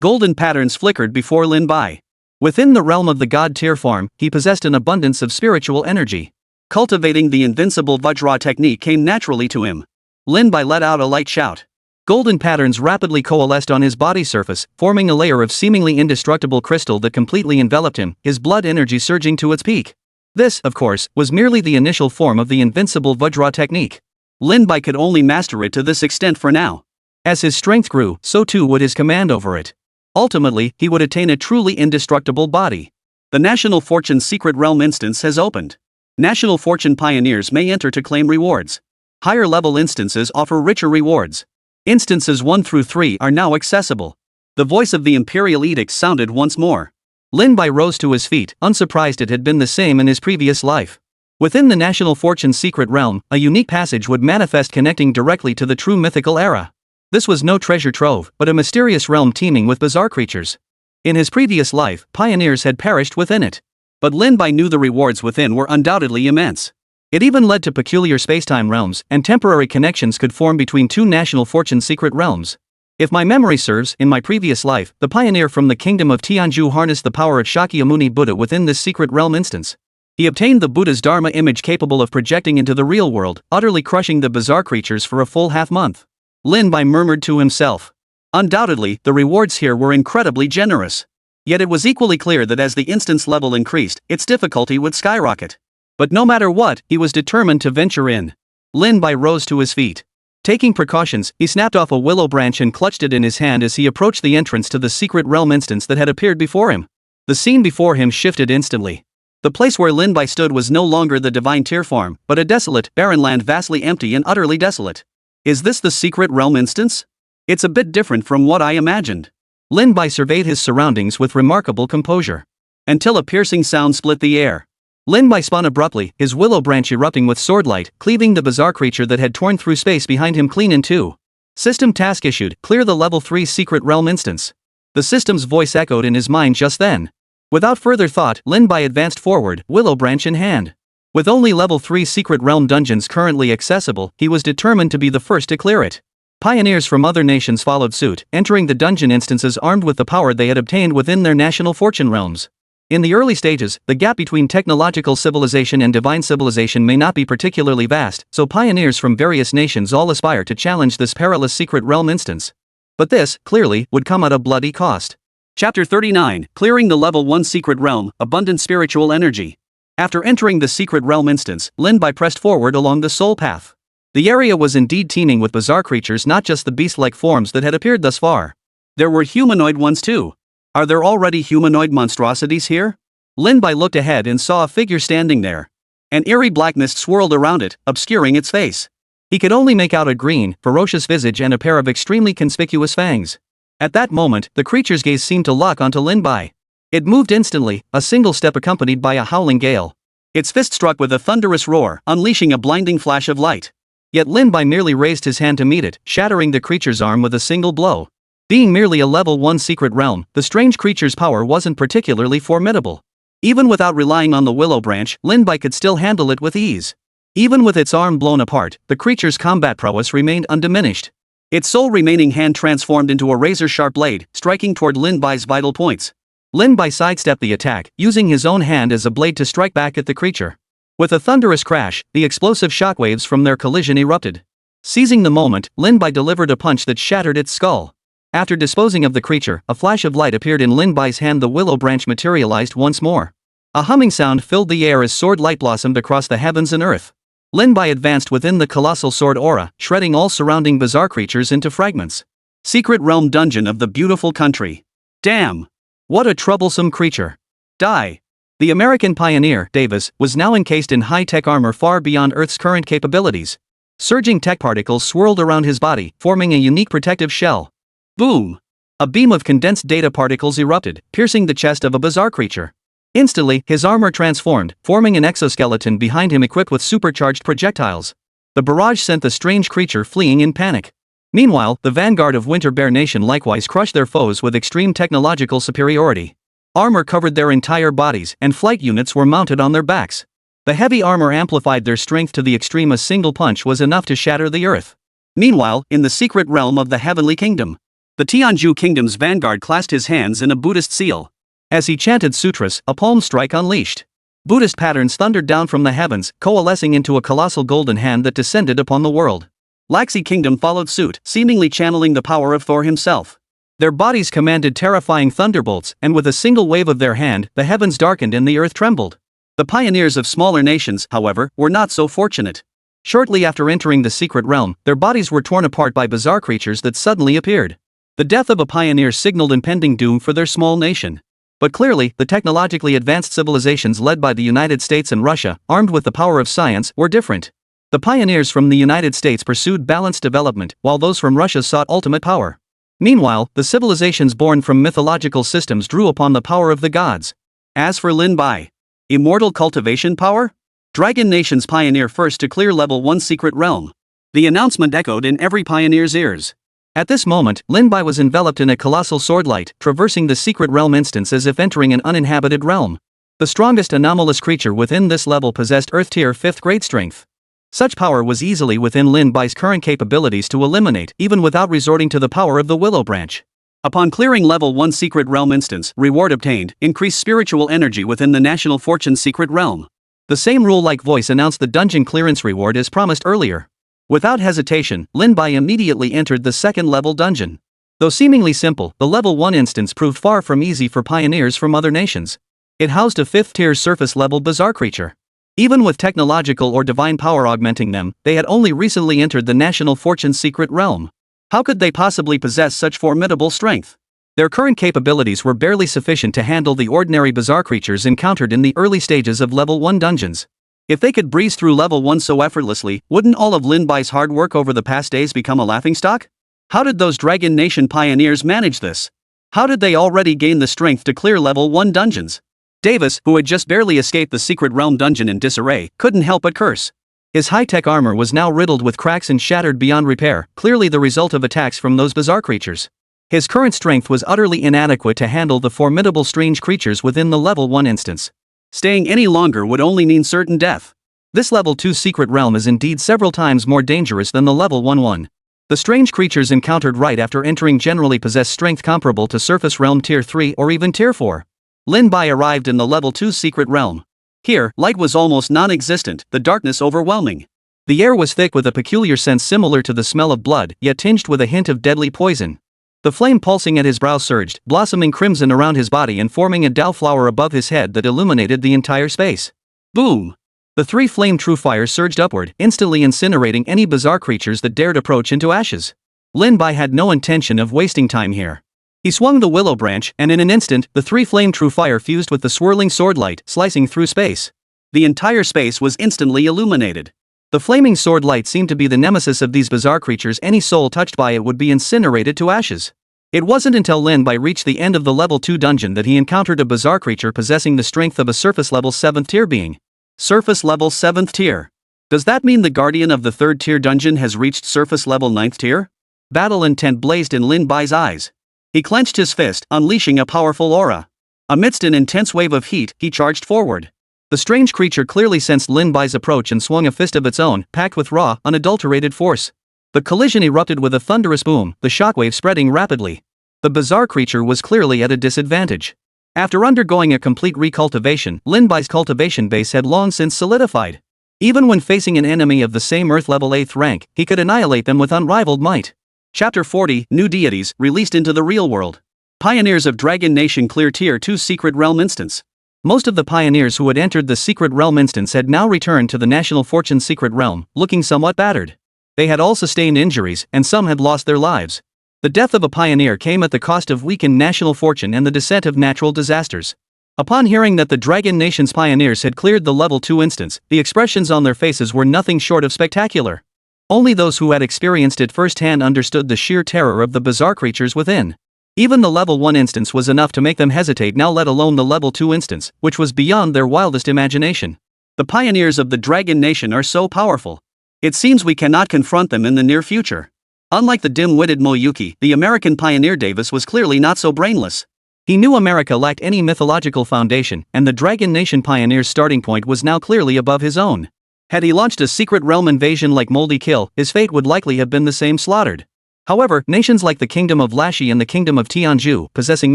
Golden patterns flickered before Lin Bai. Within the realm of the god tier form, he possessed an abundance of spiritual energy. Cultivating the invincible Vajra technique came naturally to him. Lin Bai let out a light shout. Golden patterns rapidly coalesced on his body surface, forming a layer of seemingly indestructible crystal that completely enveloped him, his blood energy surging to its peak. This, of course, was merely the initial form of the invincible Vajra technique. Lin Bai could only master it to this extent for now. As his strength grew, so too would his command over it. Ultimately, he would attain a truly indestructible body. The National Fortune Secret Realm instance has opened. National Fortune pioneers may enter to claim rewards. Higher level instances offer richer rewards. Instances 1 through 3 are now accessible. The voice of the Imperial Edict sounded once more. Lin Bai rose to his feet, unsurprised it had been the same in his previous life. Within the National Fortune Secret Realm, a unique passage would manifest connecting directly to the true mythical era. This was no treasure trove, but a mysterious realm teeming with bizarre creatures. In his previous life, pioneers had perished within it. But Lin Bai knew the rewards within were undoubtedly immense. It even led to peculiar spacetime realms, and temporary connections could form between two National Fortune secret realms. If my memory serves, in my previous life, the pioneer from the kingdom of Tianzhu harnessed the power of Shakyamuni Buddha within this secret realm instance. He obtained the Buddha's Dharma image capable of projecting into the real world, utterly crushing the bizarre creatures for a full half-month. Lin Bai murmured to himself. Undoubtedly, the rewards here were incredibly generous. Yet it was equally clear that as the instance level increased, its difficulty would skyrocket. But no matter what, he was determined to venture in. Lin Bai rose to his feet. Taking precautions, he snapped off a willow branch and clutched it in his hand as he approached the entrance to the secret realm instance that had appeared before him. The scene before him shifted instantly. The place where Lin Bai stood was no longer the divine tier form, but a desolate, barren land vastly empty and utterly desolate. Is this the secret realm instance? It's a bit different from what I imagined. Lin Bai surveyed his surroundings with remarkable composure. Until a piercing sound split the air. Lin Bai spun abruptly, his willow branch erupting with swordlight, cleaving the bizarre creature that had torn through space behind him clean in two. System task issued, clear the level 3 secret realm instance. The system's voice echoed in his mind just then. Without further thought, Lin Bai advanced forward, willow branch in hand. With only level 3 secret realm dungeons currently accessible, he was determined to be the first to clear it. Pioneers from other nations followed suit, entering the dungeon instances armed with the power they had obtained within their national fortune realms. In the early stages, the gap between technological civilization and divine civilization may not be particularly vast, so pioneers from various nations all aspire to challenge this perilous secret realm instance. But this, clearly, would come at a bloody cost. Chapter 39, Clearing the Level 1 Secret Realm, Abundant Spiritual Energy. After entering the secret realm instance, Lin Bai pressed forward along the soul path. The area was indeed teeming with bizarre creatures, not just the beast-like forms that had appeared thus far. There were humanoid ones too. Are there already humanoid monstrosities here? Lin Bai looked ahead and saw a figure standing there. An eerie black mist swirled around it, obscuring its face. He could only make out a green, ferocious visage and a pair of extremely conspicuous fangs. At that moment, the creature's gaze seemed to lock onto Lin Bai. It moved instantly, a single step accompanied by a howling gale. Its fist struck with a thunderous roar, unleashing a blinding flash of light. Yet Lin Bai merely raised his hand to meet it, shattering the creature's arm with a single blow. Being merely a level 1 secret realm, the strange creature's power wasn't particularly formidable. Even without relying on the willow branch, Lin Bai could still handle it with ease. Even with its arm blown apart, the creature's combat prowess remained undiminished. Its sole remaining hand transformed into a razor-sharp blade, striking toward Lin Bai's vital points. Lin Bai sidestepped the attack, using his own hand as a blade to strike back at the creature. With a thunderous crash, the explosive shockwaves from their collision erupted. Seizing the moment, Lin Bai delivered a punch that shattered its skull. After disposing of the creature, a flash of light appeared in Lin Bai's hand. The willow branch materialized once more. A humming sound filled the air as sword light blossomed across the heavens and earth. Lin Bai advanced within the colossal sword aura, shredding all surrounding bizarre creatures into fragments. Secret realm dungeon of the beautiful country. Damn! What a troublesome creature. Die! The American pioneer, Davis, was now encased in high-tech armor far beyond Earth's current capabilities. Surging tech particles swirled around his body, forming a unique protective shell. Boom! A beam of condensed data particles erupted, piercing the chest of a bizarre creature. Instantly, his armor transformed, forming an exoskeleton behind him equipped with supercharged projectiles. The barrage sent the strange creature fleeing in panic. Meanwhile, the vanguard of Winter Bear Nation likewise crushed their foes with extreme technological superiority. Armor covered their entire bodies, and flight units were mounted on their backs. The heavy armor amplified their strength to the extreme. A single punch was enough to shatter the earth. Meanwhile, in the secret realm of the Heavenly Kingdom, the Tianju Kingdom's vanguard clasped his hands in a Buddhist seal. As he chanted sutras, a palm strike unleashed. Buddhist patterns thundered down from the heavens, coalescing into a colossal golden hand that descended upon the world. Laxi Kingdom followed suit, seemingly channeling the power of Thor himself. Their bodies commanded terrifying thunderbolts, and with a single wave of their hand, the heavens darkened and the earth trembled. The pioneers of smaller nations, however, were not so fortunate. Shortly after entering the secret realm, their bodies were torn apart by bizarre creatures that suddenly appeared. The death of a pioneer signaled impending doom for their small nation. But clearly, the technologically advanced civilizations led by the United States and Russia, armed with the power of science, were different. The pioneers from the United States pursued balanced development, while those from Russia sought ultimate power. Meanwhile, the civilizations born from mythological systems drew upon the power of the gods. As for Lin Bai, immortal cultivation power? Dragon nations pioneer first to clear level 1 secret realm. The announcement echoed in every pioneer's ears. At this moment, Lin Bai was enveloped in a colossal swordlight, traversing the secret realm instance as if entering an uninhabited realm. The strongest anomalous creature within this level possessed Earth Tier 5th grade strength. Such power was easily within Lin Bai's current capabilities to eliminate, even without resorting to the power of the willow branch. Upon clearing level 1 secret realm instance, reward obtained, increased spiritual energy within the national fortune secret realm. The same rule-like voice announced the dungeon clearance reward as promised earlier. Without hesitation, Lin Bai immediately entered the second level dungeon. Though seemingly simple, the level 1 instance proved far from easy for pioneers from other nations. It housed a 5th tier surface level bizarre creature. Even with technological or divine power augmenting them, they had only recently entered the national fortune secret realm. How could they possibly possess such formidable strength? Their current capabilities were barely sufficient to handle the ordinary bizarre creatures encountered in the early stages of level 1 dungeons. If they could breeze through level 1 so effortlessly, wouldn't all of Lin Bai's hard work over the past days become a laughingstock? How did those Dragon Nation pioneers manage this? How did they already gain the strength to clear level 1 dungeons? Davis, who had just barely escaped the secret realm dungeon in disarray, couldn't help but curse. His high-tech armor was now riddled with cracks and shattered beyond repair, clearly the result of attacks from those bizarre creatures. His current strength was utterly inadequate to handle the formidable strange creatures within the level 1 instance. Staying any longer would only mean certain death. This level 2 secret realm is indeed several times more dangerous than the level 1 one. The strange creatures encountered right after entering generally possess strength comparable to surface realm tier 3 or even tier 4. Lin Bai arrived in the level 2 secret realm. Here, light was almost non-existent, the darkness overwhelming. The air was thick with a peculiar scent similar to the smell of blood, yet tinged with a hint of deadly poison. The flame pulsing at his brow surged, blossoming crimson around his body and forming a Dao flower above his head that illuminated the entire space. Boom! The 3 flame true fires surged upward, instantly incinerating any bizarre creatures that dared approach into ashes. Lin Bai had no intention of wasting time here. He swung the willow branch, and in an instant, the 3 flame true fire fused with the swirling swordlight, slicing through space. The entire space was instantly illuminated. The flaming sword light seemed to be the nemesis of these bizarre creatures. Any soul touched by it would be incinerated to ashes. It wasn't until Lin Bai reached the end of the level 2 dungeon that he encountered a bizarre creature possessing the strength of a surface level 7th tier being. Surface level 7th tier. Does that mean the guardian of the 3rd tier dungeon has reached surface level 9th tier? Battle intent blazed in Lin Bai's eyes. He clenched his fist, unleashing a powerful aura. Amidst an intense wave of heat, he charged forward. The strange creature clearly sensed Lin Bai's approach and swung a fist of its own, packed with raw, unadulterated force. The collision erupted with a thunderous boom, the shockwave spreading rapidly. The bizarre creature was clearly at a disadvantage. After undergoing a complete recultivation, Lin Bai's cultivation base had long since solidified. Even when facing an enemy of the same Earth level 8th rank, he could annihilate them with unrivaled might. Chapter 40, New Deities, released into the real world. Pioneers of Dragon Nation clear Tier 2 Secret Realm instance. Most of the pioneers who had entered the Secret Realm instance had now returned to the National Fortune Secret Realm, looking somewhat battered. They had all sustained injuries, and some had lost their lives. The death of a pioneer came at the cost of weakened national fortune and the descent of natural disasters. Upon hearing that the Dragon Nation's pioneers had cleared the level 2 instance, the expressions on their faces were nothing short of spectacular. Only those who had experienced it firsthand understood the sheer terror of the bizarre creatures within. Even the level 1 instance was enough to make them hesitate, now let alone the level 2 instance, which was beyond their wildest imagination. The pioneers of the Dragon Nation are so powerful. It seems we cannot confront them in the near future. Unlike the dim-witted Moyuki, the American pioneer Davis was clearly not so brainless. He knew America lacked any mythological foundation, and the Dragon Nation pioneer's starting point was now clearly above his own. Had he launched a secret realm invasion like Moldy Kill, his fate would likely have been the same, slaughtered. However, nations like the Kingdom of Lashi and the Kingdom of Tianju, possessing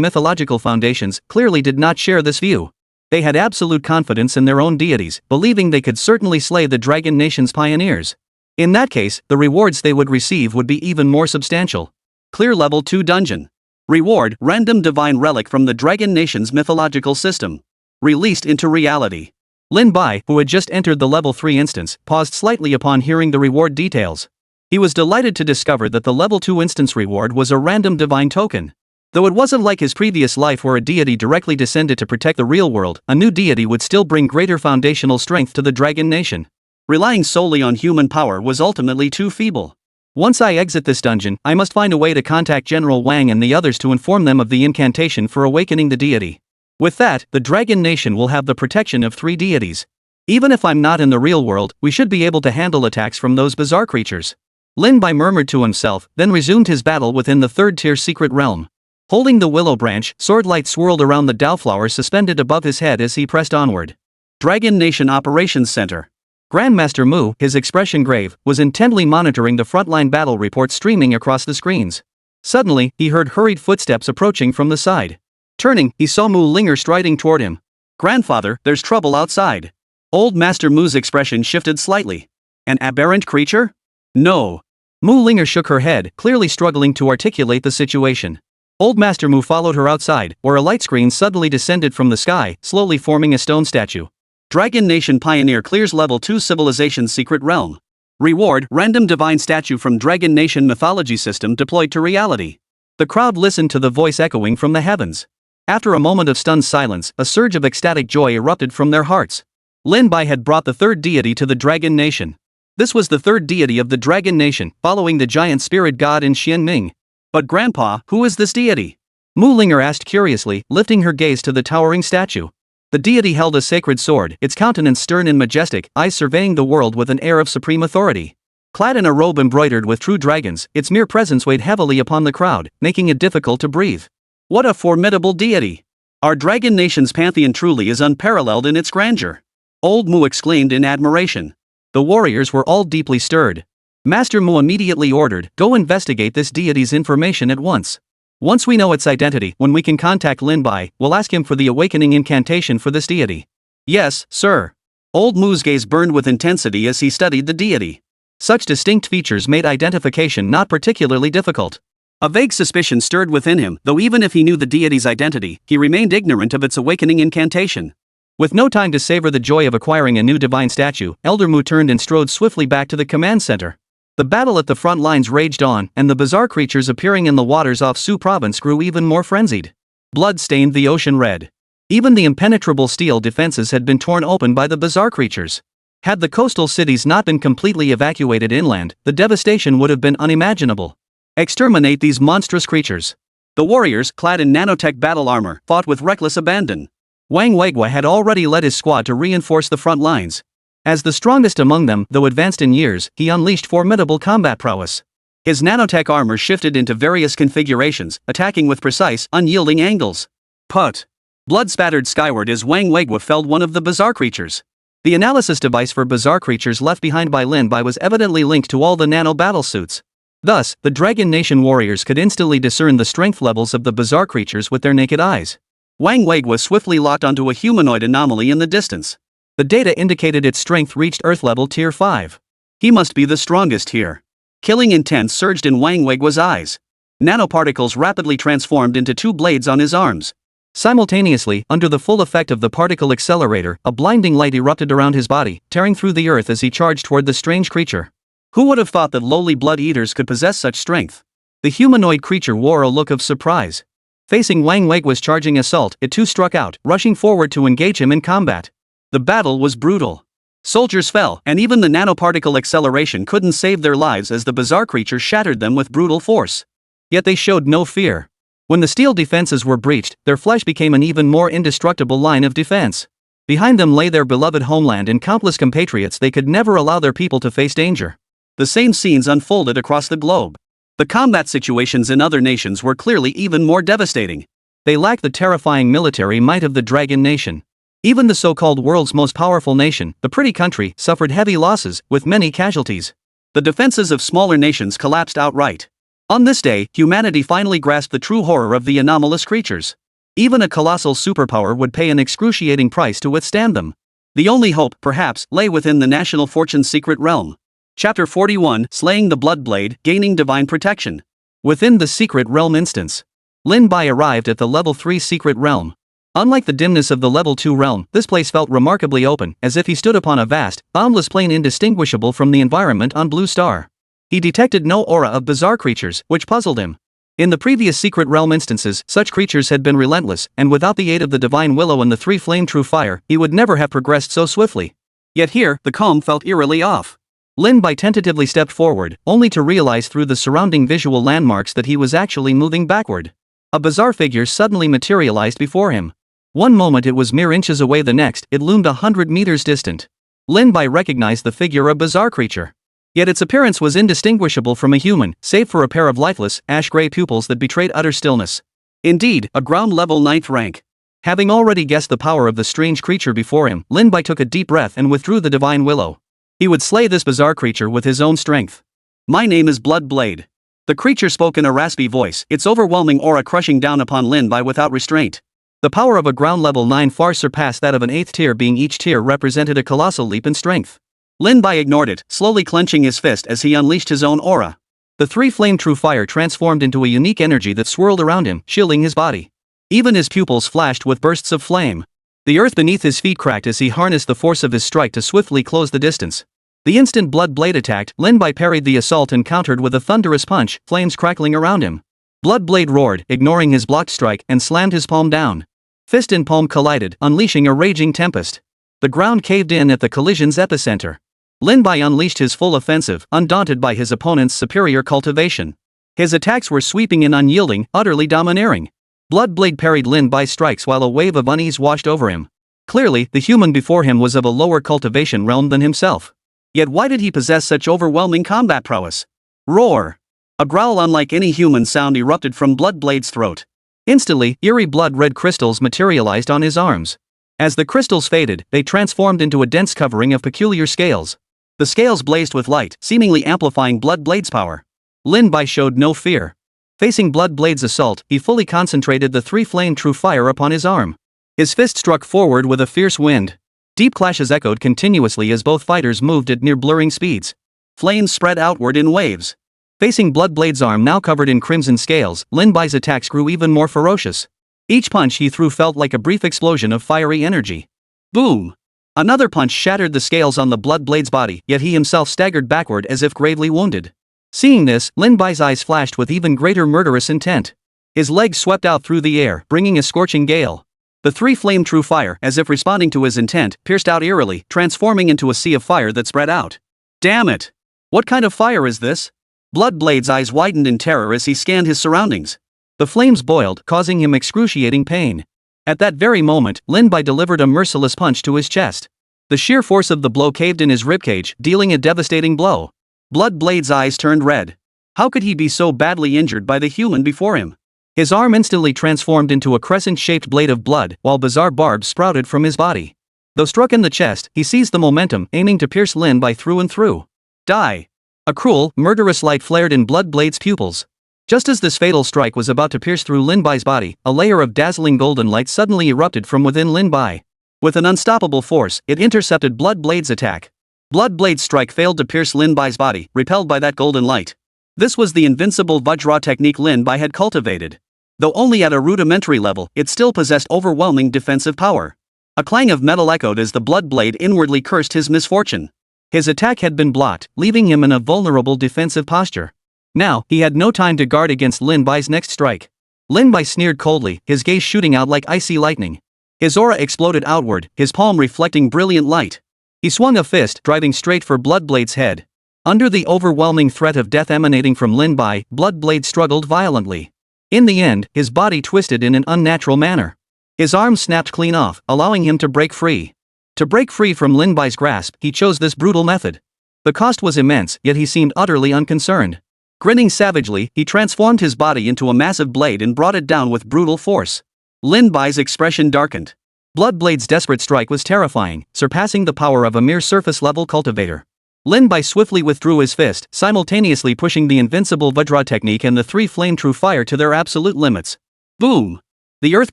mythological foundations, clearly did not share this view. They had absolute confidence in their own deities, believing they could certainly slay the Dragon Nation's pioneers. In that case, the rewards they would receive would be even more substantial. Clear Level 2 Dungeon. Reward: Random Divine Relic from the Dragon Nation's mythological system. Released into reality. Lin Bai, who had just entered the Level 3 instance, paused slightly upon hearing the reward details. He was delighted to discover that the Level 2 instance reward was a random divine token. Though it wasn't like his previous life where a deity directly descended to protect the real world, a new deity would still bring greater foundational strength to the Dragon Nation. Relying solely on human power was ultimately too feeble. Once I exit this dungeon, I must find a way to contact General Wang and the others to inform them of the incantation for awakening the deity. With that, the Dragon Nation will have the protection of 3 deities. Even if I'm not in the real world, we should be able to handle attacks from those bizarre creatures. Lin Bai murmured to himself, then resumed his battle within the 3rd-tier secret realm. Holding the willow branch, sword light swirled around the Dao suspended above his head as he pressed onward. Dragon Nation Operations Center. Grandmaster Mu, his expression grave, was intently monitoring the frontline battle report streaming across the screens. Suddenly, he heard hurried footsteps approaching from the side. Turning, he saw Mu Linger striding toward him. "Grandfather, there's trouble outside." Old Master Mu's expression shifted slightly. "An aberrant creature?" "No." Mu Linger shook her head, clearly struggling to articulate the situation. Old Master Mu followed her outside, where a light screen suddenly descended from the sky, slowly forming a stone statue. Dragon Nation Pioneer clears Level 2 Civilization's secret realm. Reward: Random divine statue from Dragon Nation mythology system deployed to reality. The crowd listened to the voice echoing from the heavens. After a moment of stunned silence, a surge of ecstatic joy erupted from their hearts. Lin Bai had brought the 3rd deity to the Dragon Nation. This was the 3rd deity of the Dragon Nation, following the giant spirit god in Xianming. "But Grandpa, who is this deity?" Mu Linger asked curiously, lifting her gaze to the towering statue. The deity held a sacred sword, its countenance stern and majestic, eyes surveying the world with an air of supreme authority. Clad in a robe embroidered with true dragons, its mere presence weighed heavily upon the crowd, making it difficult to breathe. "What a formidable deity! Our Dragon Nation's pantheon truly is unparalleled in its grandeur." Old Mu exclaimed in admiration. The warriors were all deeply stirred. Master Mu immediately ordered, "Go investigate this deity's information at once. Once we know its identity, when we can contact Lin Bai, we'll ask him for the awakening incantation for this deity." "Yes, sir." Old Mu's gaze burned with intensity as he studied the deity. Such distinct features made identification not particularly difficult. A vague suspicion stirred within him, though even if he knew the deity's identity, he remained ignorant of its awakening incantation. With no time to savor the joy of acquiring a new divine statue, Elder Mu turned and strode swiftly back to the command center. The battle at the front lines raged on, and the bizarre creatures appearing in the waters off Su province grew even more frenzied. Blood stained the ocean red. Even the impenetrable steel defenses had been torn open by the bizarre creatures. Had the coastal cities not been completely evacuated inland, the devastation would have been unimaginable. Exterminate these monstrous creatures. The warriors, clad in nanotech battle armor, fought with reckless abandon. Wang Weigua had already led his squad to reinforce the front lines. As the strongest among them, though advanced in years, he unleashed formidable combat prowess. His nanotech armor shifted into various configurations, attacking with precise, unyielding angles. Put! Blood spattered skyward as Wang Weigua felled one of the bizarre creatures. The analysis device for bizarre creatures left behind by Lin Bai was evidently linked to all the nano battlesuits. Thus, the Dragon Nation warriors could instantly discern the strength levels of the bizarre creatures with their naked eyes. Wang Weigua swiftly locked onto a humanoid anomaly in the distance. The data indicated its strength reached Earth level Tier 5. He must be the strongest here. Killing intent surged in Wang Weigua's eyes. Nanoparticles rapidly transformed into 2 blades on his arms. Simultaneously, under the full effect of the particle accelerator, a blinding light erupted around his body, tearing through the earth as he charged toward the strange creature. Who would have thought that lowly blood-eaters could possess such strength? The humanoid creature wore a look of surprise. Facing Wang Weigua's charging assault, it too struck out, rushing forward to engage him in combat. The battle was brutal. Soldiers fell, and even the nanoparticle acceleration couldn't save their lives as the bizarre creature shattered them with brutal force. Yet they showed no fear. When the steel defenses were breached, their flesh became an even more indestructible line of defense. Behind them lay their beloved homeland and countless compatriots they could never allow their people to face danger. The same scenes unfolded across the globe. The combat situations in other nations were clearly even more devastating. They lacked the terrifying military might of the Dragon Nation. Even the so-called world's most powerful nation, the pretty country, suffered heavy losses, with many casualties. The defenses of smaller nations collapsed outright. On this day, humanity finally grasped the true horror of the anomalous creatures. Even a colossal superpower would pay an excruciating price to withstand them. The only hope, perhaps, lay within the national fortune's secret realm. Chapter 41, Slaying the Bloodblade, Gaining Divine Protection. Within the secret realm instance, Lin Bai arrived at the level 3 secret realm. Unlike the dimness of the level 2 realm, this place felt remarkably open, as if he stood upon a vast, boundless plain indistinguishable from the environment on Blue Star. He detected no aura of bizarre creatures, which puzzled him. In the previous secret realm instances, such creatures had been relentless, and without the aid of the divine willow and the 3 flame true fire, he would never have progressed so swiftly. Yet here, the calm felt eerily off. Lin Bai tentatively stepped forward, only to realize through the surrounding visual landmarks that he was actually moving backward. A bizarre figure suddenly materialized before him. One moment it was mere inches away, the next, it loomed 100 meters distant. Lin Bai recognized the figure a bizarre creature. Yet its appearance was indistinguishable from a human, save for a pair of lifeless, ash-gray pupils that betrayed utter stillness. Indeed, a ground-level 9th rank. Having already guessed the power of the strange creature before him, Lin Bai took a deep breath and withdrew the divine willow. He would slay this bizarre creature with his own strength. "My name is Bloodblade." The creature spoke in a raspy voice, its overwhelming aura crushing down upon Lin Bai without restraint. The power of a ground-level 9 far surpassed that of an 8th tier, being each tier represented a colossal leap in strength. Lin Bai ignored it, slowly clenching his fist as he unleashed his own aura. The 3 flame true fire transformed into a unique energy that swirled around him, shielding his body. Even his pupils flashed with bursts of flame. The earth beneath his feet cracked as he harnessed the force of his strike to swiftly close the distance. The instant Bloodblade attacked, Lin Bai parried the assault and countered with a thunderous punch, flames crackling around him. Bloodblade roared, ignoring his blocked strike, and slammed his palm down. Fist and palm collided, unleashing a raging tempest. The ground caved in at the collision's epicenter. Lin Bai unleashed his full offensive, undaunted by his opponent's superior cultivation. His attacks were sweeping and unyielding, utterly domineering. Bloodblade parried Lin Bai's strikes while a wave of unease washed over him. Clearly, the human before him was of a lower cultivation realm than himself. Yet why did he possess such overwhelming combat prowess? Roar! A growl unlike any human sound erupted from Bloodblade's throat. Instantly, eerie blood-red crystals materialized on his arms. As the crystals faded, they transformed into a dense covering of peculiar scales. The scales blazed with light, seemingly amplifying Bloodblade's power. Lin Bai showed no fear. Facing Bloodblade's assault, he fully concentrated the 3 flame true fire upon his arm. His fist struck forward with a fierce wind. Deep clashes echoed continuously as both fighters moved at near blurring speeds. Flames spread outward in waves. Facing Bloodblade's arm now covered in crimson scales, Lin Bai's attacks grew even more ferocious. Each punch he threw felt like a brief explosion of fiery energy. Boom! Another punch shattered the scales on the Bloodblade's body, yet he himself staggered backward as if gravely wounded. Seeing this, Lin Bai's eyes flashed with even greater murderous intent. His legs swept out through the air, bringing a scorching gale. The 3 flame true fire, as if responding to his intent, pierced out eerily, transforming into a sea of fire that spread out. Damn it! What kind of fire is this? Bloodblade's eyes widened in terror as he scanned his surroundings. The flames boiled, causing him excruciating pain. At that very moment, Lin Bai delivered a merciless punch to his chest. The sheer force of the blow caved in his ribcage, dealing a devastating blow. Bloodblade's eyes turned red. How could he be so badly injured by the human before him? His arm instantly transformed into a crescent-shaped blade of blood, while bizarre barbs sprouted from his body. Though struck in the chest, he seized the momentum, aiming to pierce Lin Bai through and through. Die! A cruel, murderous light flared in Bloodblade's pupils. Just as this fatal strike was about to pierce through Lin Bai's body, a layer of dazzling golden light suddenly erupted from within Lin Bai. With an unstoppable force, it intercepted Bloodblade's attack. Bloodblade's strike failed to pierce Lin Bai's body, repelled by that golden light. This was the invincible Vajra technique Lin Bai had cultivated. Though only at a rudimentary level, it still possessed overwhelming defensive power. A clang of metal echoed as the Bloodblade inwardly cursed his misfortune. His attack had been blocked, leaving him in a vulnerable defensive posture. Now, he had no time to guard against Lin Bai's next strike. Lin Bai sneered coldly, his gaze shooting out like icy lightning. His aura exploded outward, his palm reflecting brilliant light. He swung a fist, driving straight for Bloodblade's head. Under the overwhelming threat of death emanating from Lin Bai, Bloodblade struggled violently. In the end, his body twisted in an unnatural manner. His arm snapped clean off, allowing him to break free. To break free from Lin Bai's grasp, he chose this brutal method. The cost was immense, yet he seemed utterly unconcerned. Grinning savagely, he transformed his body into a massive blade and brought it down with brutal force. Lin Bai's expression darkened. Bloodblade's desperate strike was terrifying, surpassing the power of a mere surface-level cultivator. Lin Bai swiftly withdrew his fist, simultaneously pushing the invincible Vajra technique and the three flame true fire to their absolute limits. Boom! The earth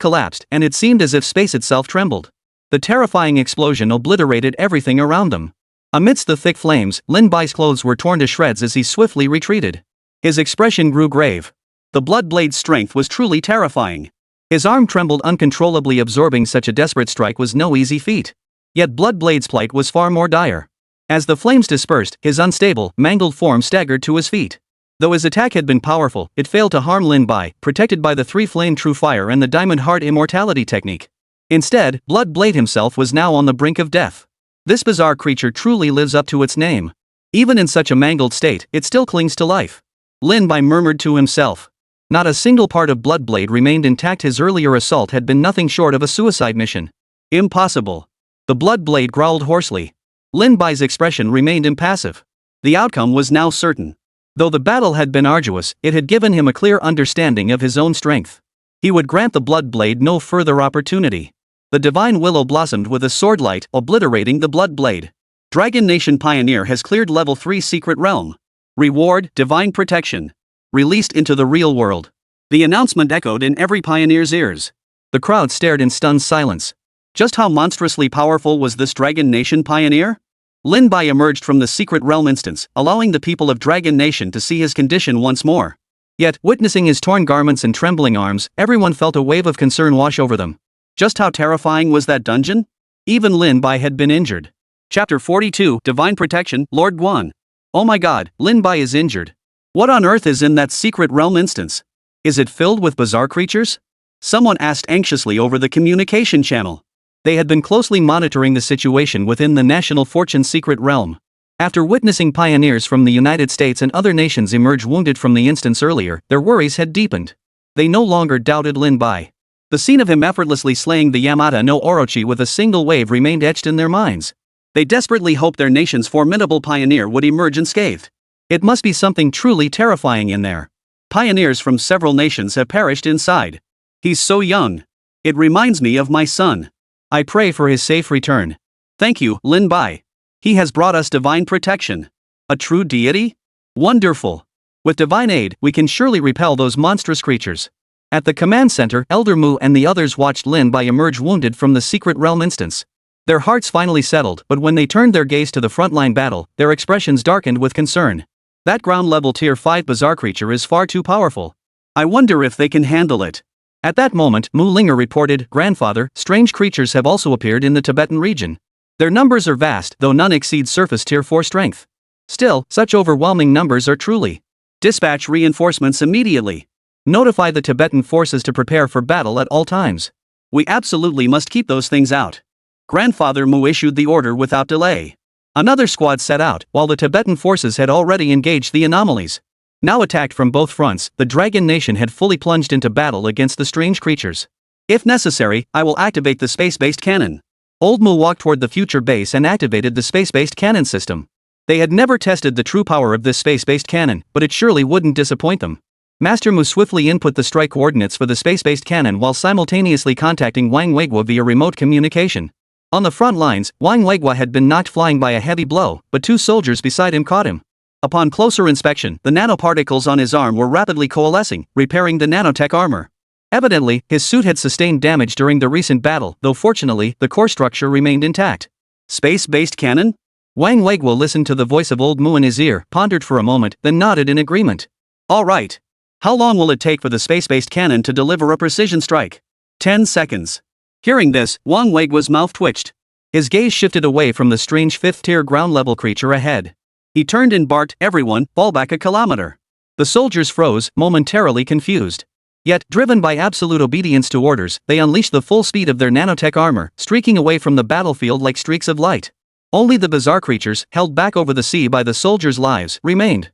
collapsed, and it seemed as if space itself trembled. The terrifying explosion obliterated everything around them. Amidst the thick flames, Lin Bai's clothes were torn to shreds as he swiftly retreated. His expression grew grave. The Bloodblade's strength was truly terrifying. His arm trembled uncontrollably. Absorbing such a desperate strike was no easy feat. Yet Bloodblade's plight was far more dire. As the flames dispersed, his unstable, mangled form staggered to his feet. Though his attack had been powerful, it failed to harm Lin Bai, protected by the three flame true fire and the diamond heart immortality technique. Instead, Bloodblade himself was now on the brink of death. This bizarre creature truly lives up to its name. Even in such a mangled state, it still clings to life. Lin Bai murmured to himself. Not a single part of Bloodblade remained intact. His earlier assault had been nothing short of a suicide mission. Impossible. The Bloodblade growled hoarsely. Lin Bai's expression remained impassive. The outcome was now certain. Though the battle had been arduous, it had given him a clear understanding of his own strength. He would grant the Bloodblade no further opportunity. The divine willow blossomed with a swordlight, obliterating the Bloodblade. Dragon Nation Pioneer has cleared level 3 Secret Realm. Reward, divine protection. Released into the real world. The announcement echoed in every pioneer's ears. The crowd stared in stunned silence. Just how monstrously powerful was this Dragon Nation Pioneer? Lin Bai emerged from the Secret Realm instance, allowing the people of Dragon Nation to see his condition once more. Yet, witnessing his torn garments and trembling arms, everyone felt a wave of concern wash over them. Just how terrifying was that dungeon? Even Lin Bai had been injured. Chapter 42, Divine Protection, Lord Guan. Oh my god, Lin Bai is injured. What on earth is in that Secret Realm instance? Is it filled with bizarre creatures? Someone asked anxiously over the communication channel. They had been closely monitoring the situation within the National Fortune Secret Realm. After witnessing pioneers from the United States and other nations emerge wounded from the instance earlier, their worries had deepened. They no longer doubted Lin Bai. The scene of him effortlessly slaying the Yamata no Orochi with a single wave remained etched in their minds. They desperately hoped their nation's formidable pioneer would emerge unscathed. It must be something truly terrifying in there. Pioneers from several nations have perished inside. He's so young. It reminds me of my son. I pray for his safe return. Thank you, Lin Bai. He has brought us divine protection. A true deity? Wonderful. With divine aid, we can surely repel those monstrous creatures. At the command center, Elder Mu and the others watched Lin Bai emerge wounded from the Secret Realm instance. Their hearts finally settled, but when they turned their gaze to the frontline battle, their expressions darkened with concern. That ground-level Tier 5 bizarre creature is far too powerful. I wonder if they can handle it. At that moment, Mu Linger reported, "Grandfather, strange creatures have also appeared in the Tibetan region. Their numbers are vast, though none exceed surface Tier 4 strength. Still, such overwhelming numbers are truly. Dispatch reinforcements immediately. Notify the Tibetan forces to prepare for battle at all times. We absolutely must keep those things out." Grandfather Mu issued the order without delay. Another squad set out, while the Tibetan forces had already engaged the anomalies. Now attacked from both fronts, the Dragon Nation had fully plunged into battle against the strange creatures. If necessary, I will activate the space-based cannon. Old Mu walked toward the future base and activated the space-based cannon system. They had never tested the true power of this space-based cannon, but it surely wouldn't disappoint them. Master Mu swiftly input the strike coordinates for the space-based cannon while simultaneously contacting Wang Weiguo via remote communication. On the front lines, Wang Weiguo had been knocked flying by a heavy blow, but two soldiers beside him caught him. Upon closer inspection, the nanoparticles on his arm were rapidly coalescing, repairing the nanotech armor. Evidently, his suit had sustained damage during the recent battle, though fortunately, the core structure remained intact. Space-based cannon? Wang Weiguo listened to the voice of Old Mu in his ear, pondered for a moment, then nodded in agreement. All right. How long will it take for the space-based cannon to deliver a precision strike? 10 seconds. Hearing this, Wang Weiguo's mouth twitched. His gaze shifted away from the strange 5th-tier ground-level creature ahead. He turned and barked, "Everyone, fall back a kilometer." The soldiers froze, momentarily confused. Yet, driven by absolute obedience to orders, they unleashed the full speed of their nanotech armor, streaking away from the battlefield like streaks of light. Only the bizarre creatures, held back over the sea by the soldiers' lives, remained.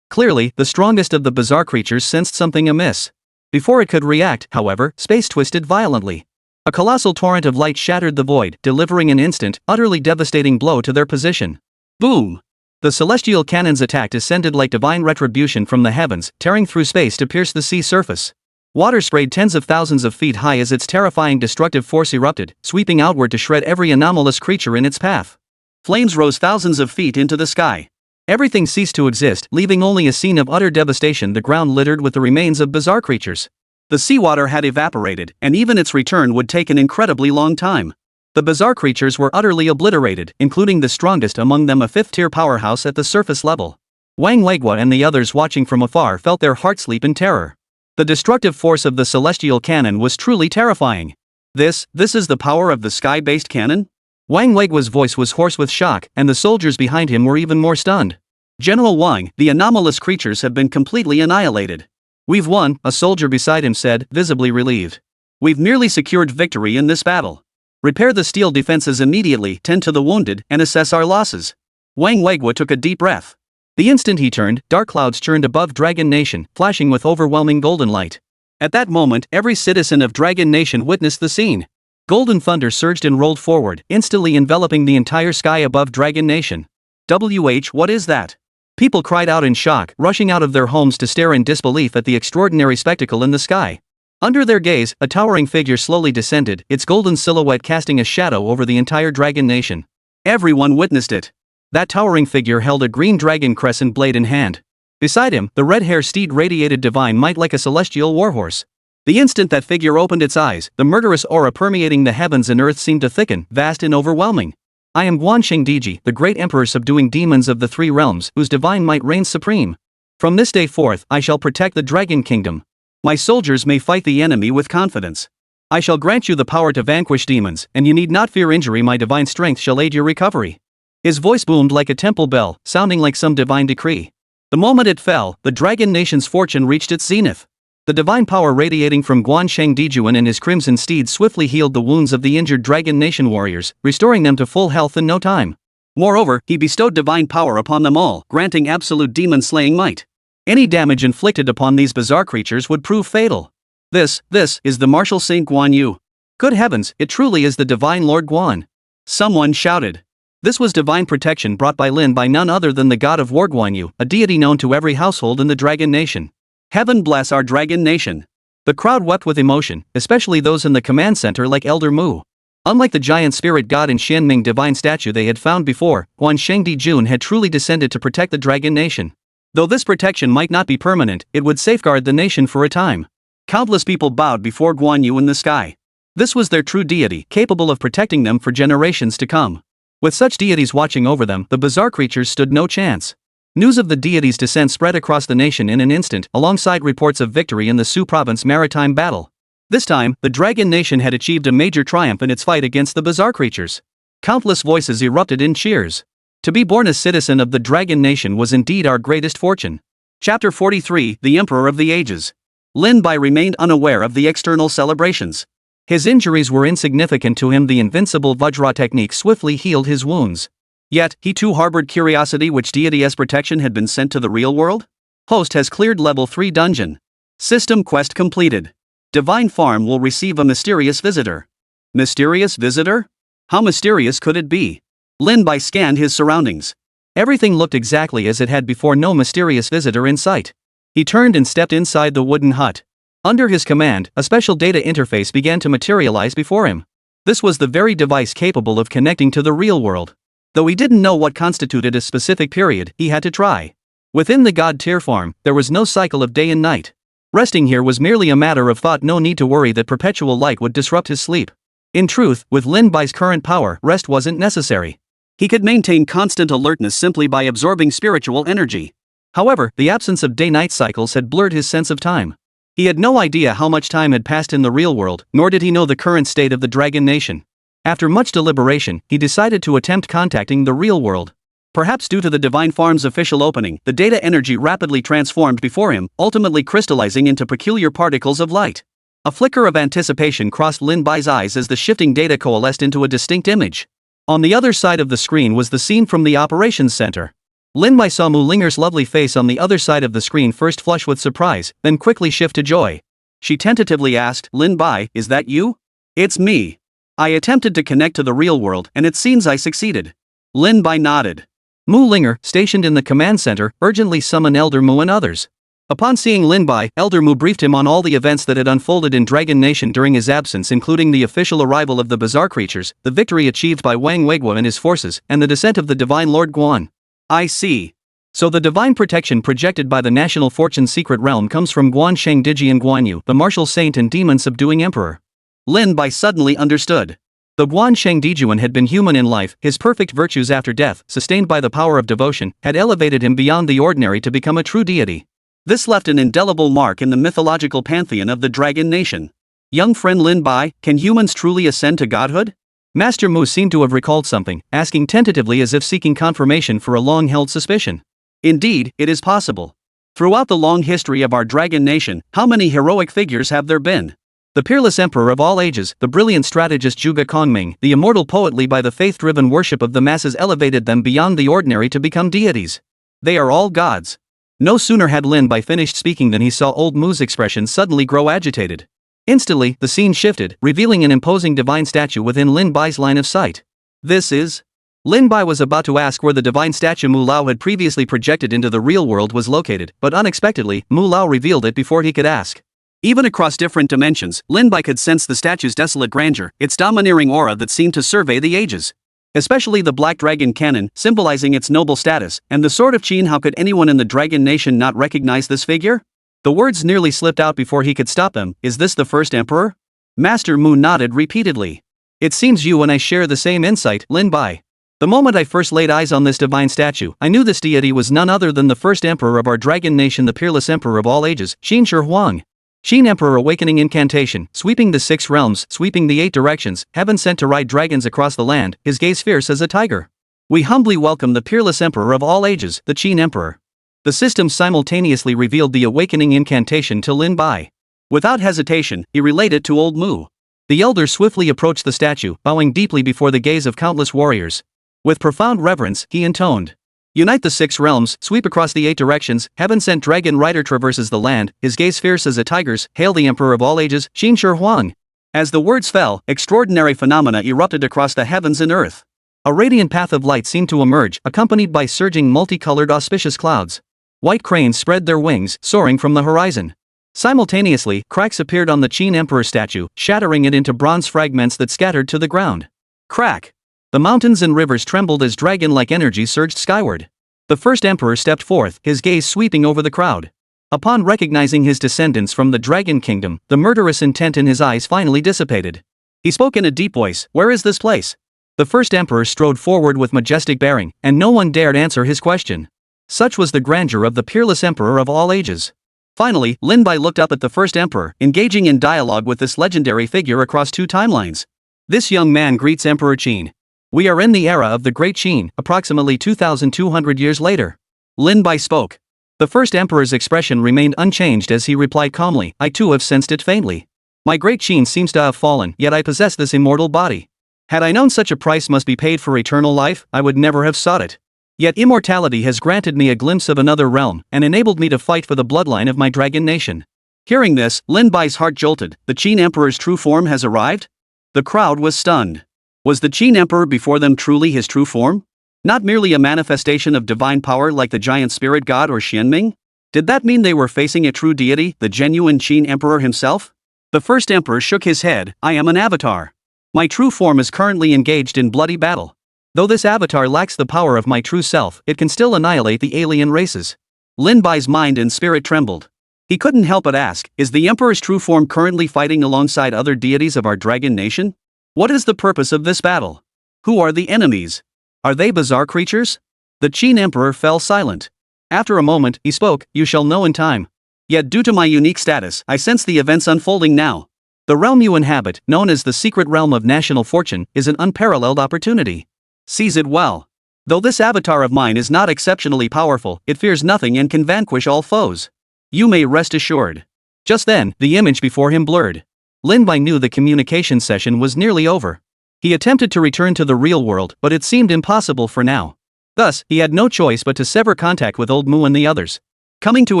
Clearly, the strongest of the bizarre creatures sensed something amiss. Before it could react, however, space twisted violently. A colossal torrent of light shattered the void, delivering an instant, utterly devastating blow to their position. Boom! The celestial cannon's attack descended like divine retribution from the heavens, tearing through space to pierce the sea surface. Water sprayed tens of thousands of feet high as its terrifying destructive force erupted, sweeping outward to shred every anomalous creature in its path. Flames rose thousands of feet into the sky. Everything ceased to exist, leaving only a scene of utter devastation, the ground littered with the remains of bizarre creatures. The seawater had evaporated, and even its return would take an incredibly long time. The bizarre creatures were utterly obliterated, including the strongest among them, a fifth-tier powerhouse at the surface level. Wang Weiguo and the others watching from afar felt their hearts leap in terror. The destructive force of the celestial cannon was truly terrifying. This is the power of the sky-based cannon? Wang Weiguo's voice was hoarse with shock, and the soldiers behind him were even more stunned. General Wang, the anomalous creatures have been completely annihilated. We've won, a soldier beside him said, visibly relieved. We've nearly secured victory in this battle. Repair the steel defenses immediately, tend to the wounded, and assess our losses. Wang Weiguo took a deep breath. The instant he turned, dark clouds churned above Dragon Nation, flashing with overwhelming golden light. At that moment, every citizen of Dragon Nation witnessed the scene. Golden thunder surged and rolled forward, instantly enveloping the entire sky above Dragon Nation. What is that? People cried out in shock, rushing out of their homes to stare in disbelief at the extraordinary spectacle in the sky. Under their gaze, a towering figure slowly descended, its golden silhouette casting a shadow over the entire Dragon Nation. Everyone witnessed it. That towering figure held a green dragon crescent blade in hand. Beside him, the red-haired steed radiated divine might like a celestial warhorse. The instant that figure opened its eyes, the murderous aura permeating the heavens and earth seemed to thicken, vast and overwhelming. I am Guan Shengdiji, the great emperor subduing demons of the three realms, whose divine might reigns supreme. From this day forth, I shall protect the Dragon Kingdom. My soldiers may fight the enemy with confidence. I shall grant you the power to vanquish demons, and you need not fear injury. My divine strength shall aid your recovery. His voice boomed like a temple bell, sounding like some divine decree. The moment it fell, the Dragon Nation's fortune reached its zenith. The divine power radiating from Guan Shengdijuan and his crimson steed swiftly healed the wounds of the injured Dragon Nation warriors, restoring them to full health in no time. Moreover, he bestowed divine power upon them all, granting absolute demon-slaying might. Any damage inflicted upon these bizarre creatures would prove fatal. This is the martial Saint Guan Yu. Good heavens, it truly is the divine Lord Guan. Someone shouted. This was divine protection brought by Lin Bai, none other than the god of war Guan Yu, a deity known to every household in the Dragon Nation. Heaven bless our Dragon Nation. The crowd wept with emotion, especially those in the command center like Elder Mu. Unlike the giant spirit god in Xianming divine statue they had found before, Guan Shengdijun had truly descended to protect the Dragon Nation. Though this protection might not be permanent, it would safeguard the nation for a time. Countless people bowed before Guan Yu in the sky. This was their true deity, capable of protecting them for generations to come. With such deities watching over them, the bizarre creatures stood no chance. News of the deity's descent spread across the nation in an instant, alongside reports of victory in the Su province maritime battle. This time, the Dragon Nation had achieved a major triumph in its fight against the bizarre creatures. Countless voices erupted in cheers. To be born a citizen of the Dragon Nation was indeed our greatest fortune. Chapter 43, The Emperor of the Ages. Lin Bai remained unaware of the external celebrations. His injuries were insignificant to him. The invincible Vajra technique swiftly healed his wounds. Yet, he too harbored curiosity. Which deity's protection had been sent to the real world? Host has cleared level 3 dungeon. System quest completed. Divine Farm will receive a mysterious visitor. Mysterious visitor? How mysterious could it be? Lin Bai scanned his surroundings. Everything looked exactly as it had before, no mysterious visitor in sight. He turned and stepped inside the wooden hut. Under his command, a special data interface began to materialize before him. This was the very device capable of connecting to the real world. Though he didn't know what constituted a specific period, he had to try. Within the God Tier farm, there was no cycle of day and night. Resting here was merely a matter of thought, no need to worry that perpetual light would disrupt his sleep. In truth, with Lin Bai's current power, rest wasn't necessary. He could maintain constant alertness simply by absorbing spiritual energy. However, the absence of day-night cycles had blurred his sense of time. He had no idea how much time had passed in the real world, nor did he know the current state of the Dragon Nation. After much deliberation, he decided to attempt contacting the real world. Perhaps due to the Divine Farm's official opening, the data energy rapidly transformed before him, ultimately crystallizing into peculiar particles of light. A flicker of anticipation crossed Lin Bai's eyes as the shifting data coalesced into a distinct image. On the other side of the screen was the scene from the operations center. Lin Bai saw Mu Linger's lovely face on the other side of the screen, first flush with surprise, then quickly shift to joy. She tentatively asked, "Lin Bai, is that you?" "It's me. I attempted to connect to the real world, and it seems I succeeded." Lin Bai nodded. Mu Linger, stationed in the command center, urgently summoned Elder Mu and others. Upon seeing Lin Bai, Elder Mu briefed him on all the events that had unfolded in Dragon Nation during his absence, including the official arrival of the bizarre creatures, the victory achieved by Wang Weiguo and his forces, and the descent of the Divine Lord Guan. I see. So the divine protection projected by the National Fortune Secret Realm comes from Guan Sheng Dijian Guanyu, the martial saint and demon-subduing emperor. Lin Bai suddenly understood. The Guan Sheng Dijuan had been human in life, his perfect virtues after death, sustained by the power of devotion, had elevated him beyond the ordinary to become a true deity. This left an indelible mark in the mythological pantheon of the Dragon Nation. Young friend Lin Bai, can humans truly ascend to godhood? Master Mu seemed to have recalled something, asking tentatively as if seeking confirmation for a long-held suspicion. Indeed, it is possible. Throughout the long history of our Dragon Nation, how many heroic figures have there been? The peerless emperor of all ages, the brilliant strategist Zhuge Kongming, the immortal poet Li by the faith-driven worship of the masses elevated them beyond the ordinary to become deities. They are all gods. No sooner had Lin Bai finished speaking than he saw old Mu's expression suddenly grow agitated. Instantly, the scene shifted, revealing an imposing divine statue within Lin Bai's line of sight. This is... Lin Bai was about to ask where the divine statue Mu Lao had previously projected into the real world was located, but unexpectedly, Mu Lao revealed it before he could ask. Even across different dimensions, Lin Bai could sense the statue's desolate grandeur, its domineering aura that seemed to survey the ages. Especially the black dragon cannon, symbolizing its noble status, and the sword of Qin. How could anyone in the Dragon Nation not recognize this figure? The words nearly slipped out before he could stop them. Is this the first emperor? Master Mu nodded repeatedly. It seems you and I share the same insight, Lin Bai. The moment I first laid eyes on this divine statue, I knew this deity was none other than the first emperor of our Dragon Nation, the peerless emperor of all ages, Qin Shi Huang. Qin Emperor awakening incantation, sweeping the 6 realms, sweeping the 8 directions, heaven sent to ride dragons across the land, his gaze fierce as a tiger. We humbly welcome the peerless emperor of all ages, the Qin Emperor. The system simultaneously revealed the awakening incantation to Lin Bai. Without hesitation, he relayed it to old Mu. The elder swiftly approached the statue, bowing deeply before the gaze of countless warriors. With profound reverence, he intoned. Unite the 6 realms, sweep across the 8 directions, heaven-sent dragon rider traverses the land, his gaze fierce as a tiger's, hail the emperor of all ages, Qin Shi Huang. As the words fell, extraordinary phenomena erupted across the heavens and earth. A radiant path of light seemed to emerge, accompanied by surging multicolored auspicious clouds. White cranes spread their wings, soaring from the horizon. Simultaneously, cracks appeared on the Qin Emperor statue, shattering it into bronze fragments that scattered to the ground. Crack! The mountains and rivers trembled as dragon-like energy surged skyward. The first emperor stepped forth, his gaze sweeping over the crowd. Upon recognizing his descendants from the Dragon Kingdom, the murderous intent in his eyes finally dissipated. He spoke in a deep voice, "Where is this place?" The first emperor strode forward with majestic bearing, and no one dared answer his question. Such was the grandeur of the peerless emperor of all ages. Finally, Lin Bai looked up at the first emperor, engaging in dialogue with this legendary figure across 2 timelines. This young man greets Emperor Qin. We are in the era of the Great Qin, approximately 2,200 years later. Lin Bai spoke. The first emperor's expression remained unchanged as he replied calmly, I too have sensed it faintly. My great Qin seems to have fallen, yet I possess this immortal body. Had I known such a price must be paid for eternal life, I would never have sought it. Yet immortality has granted me a glimpse of another realm, and enabled me to fight for the bloodline of my Dragon Nation. Hearing this, Lin Bai's heart jolted. The Qin Emperor's true form has arrived? The crowd was stunned. Was the Qin Emperor before them truly his true form? Not merely a manifestation of divine power like the giant spirit god or Xianming? Did that mean they were facing a true deity, the genuine Qin Emperor himself? The first emperor shook his head. I am an avatar. My true form is currently engaged in bloody battle. Though this avatar lacks the power of my true self, it can still annihilate the alien races. Lin Bai's mind and spirit trembled. He couldn't help but ask, is the Emperor's true form currently fighting alongside other deities of our Dragon Nation? What is the purpose of this battle? Who are the enemies? Are they bizarre creatures? The Qin Emperor fell silent. After a moment, he spoke, you shall know in time. Yet due to my unique status, I sense the events unfolding now. The realm you inhabit, known as the secret realm of national fortune, is an unparalleled opportunity. Seize it well. Though this avatar of mine is not exceptionally powerful, it fears nothing and can vanquish all foes. You may rest assured. Just then, the image before him blurred. Lin Bai knew the communication session was nearly over. He attempted to return to the real world, but it seemed impossible for now. Thus, he had no choice but to sever contact with old Mu and the others. Coming to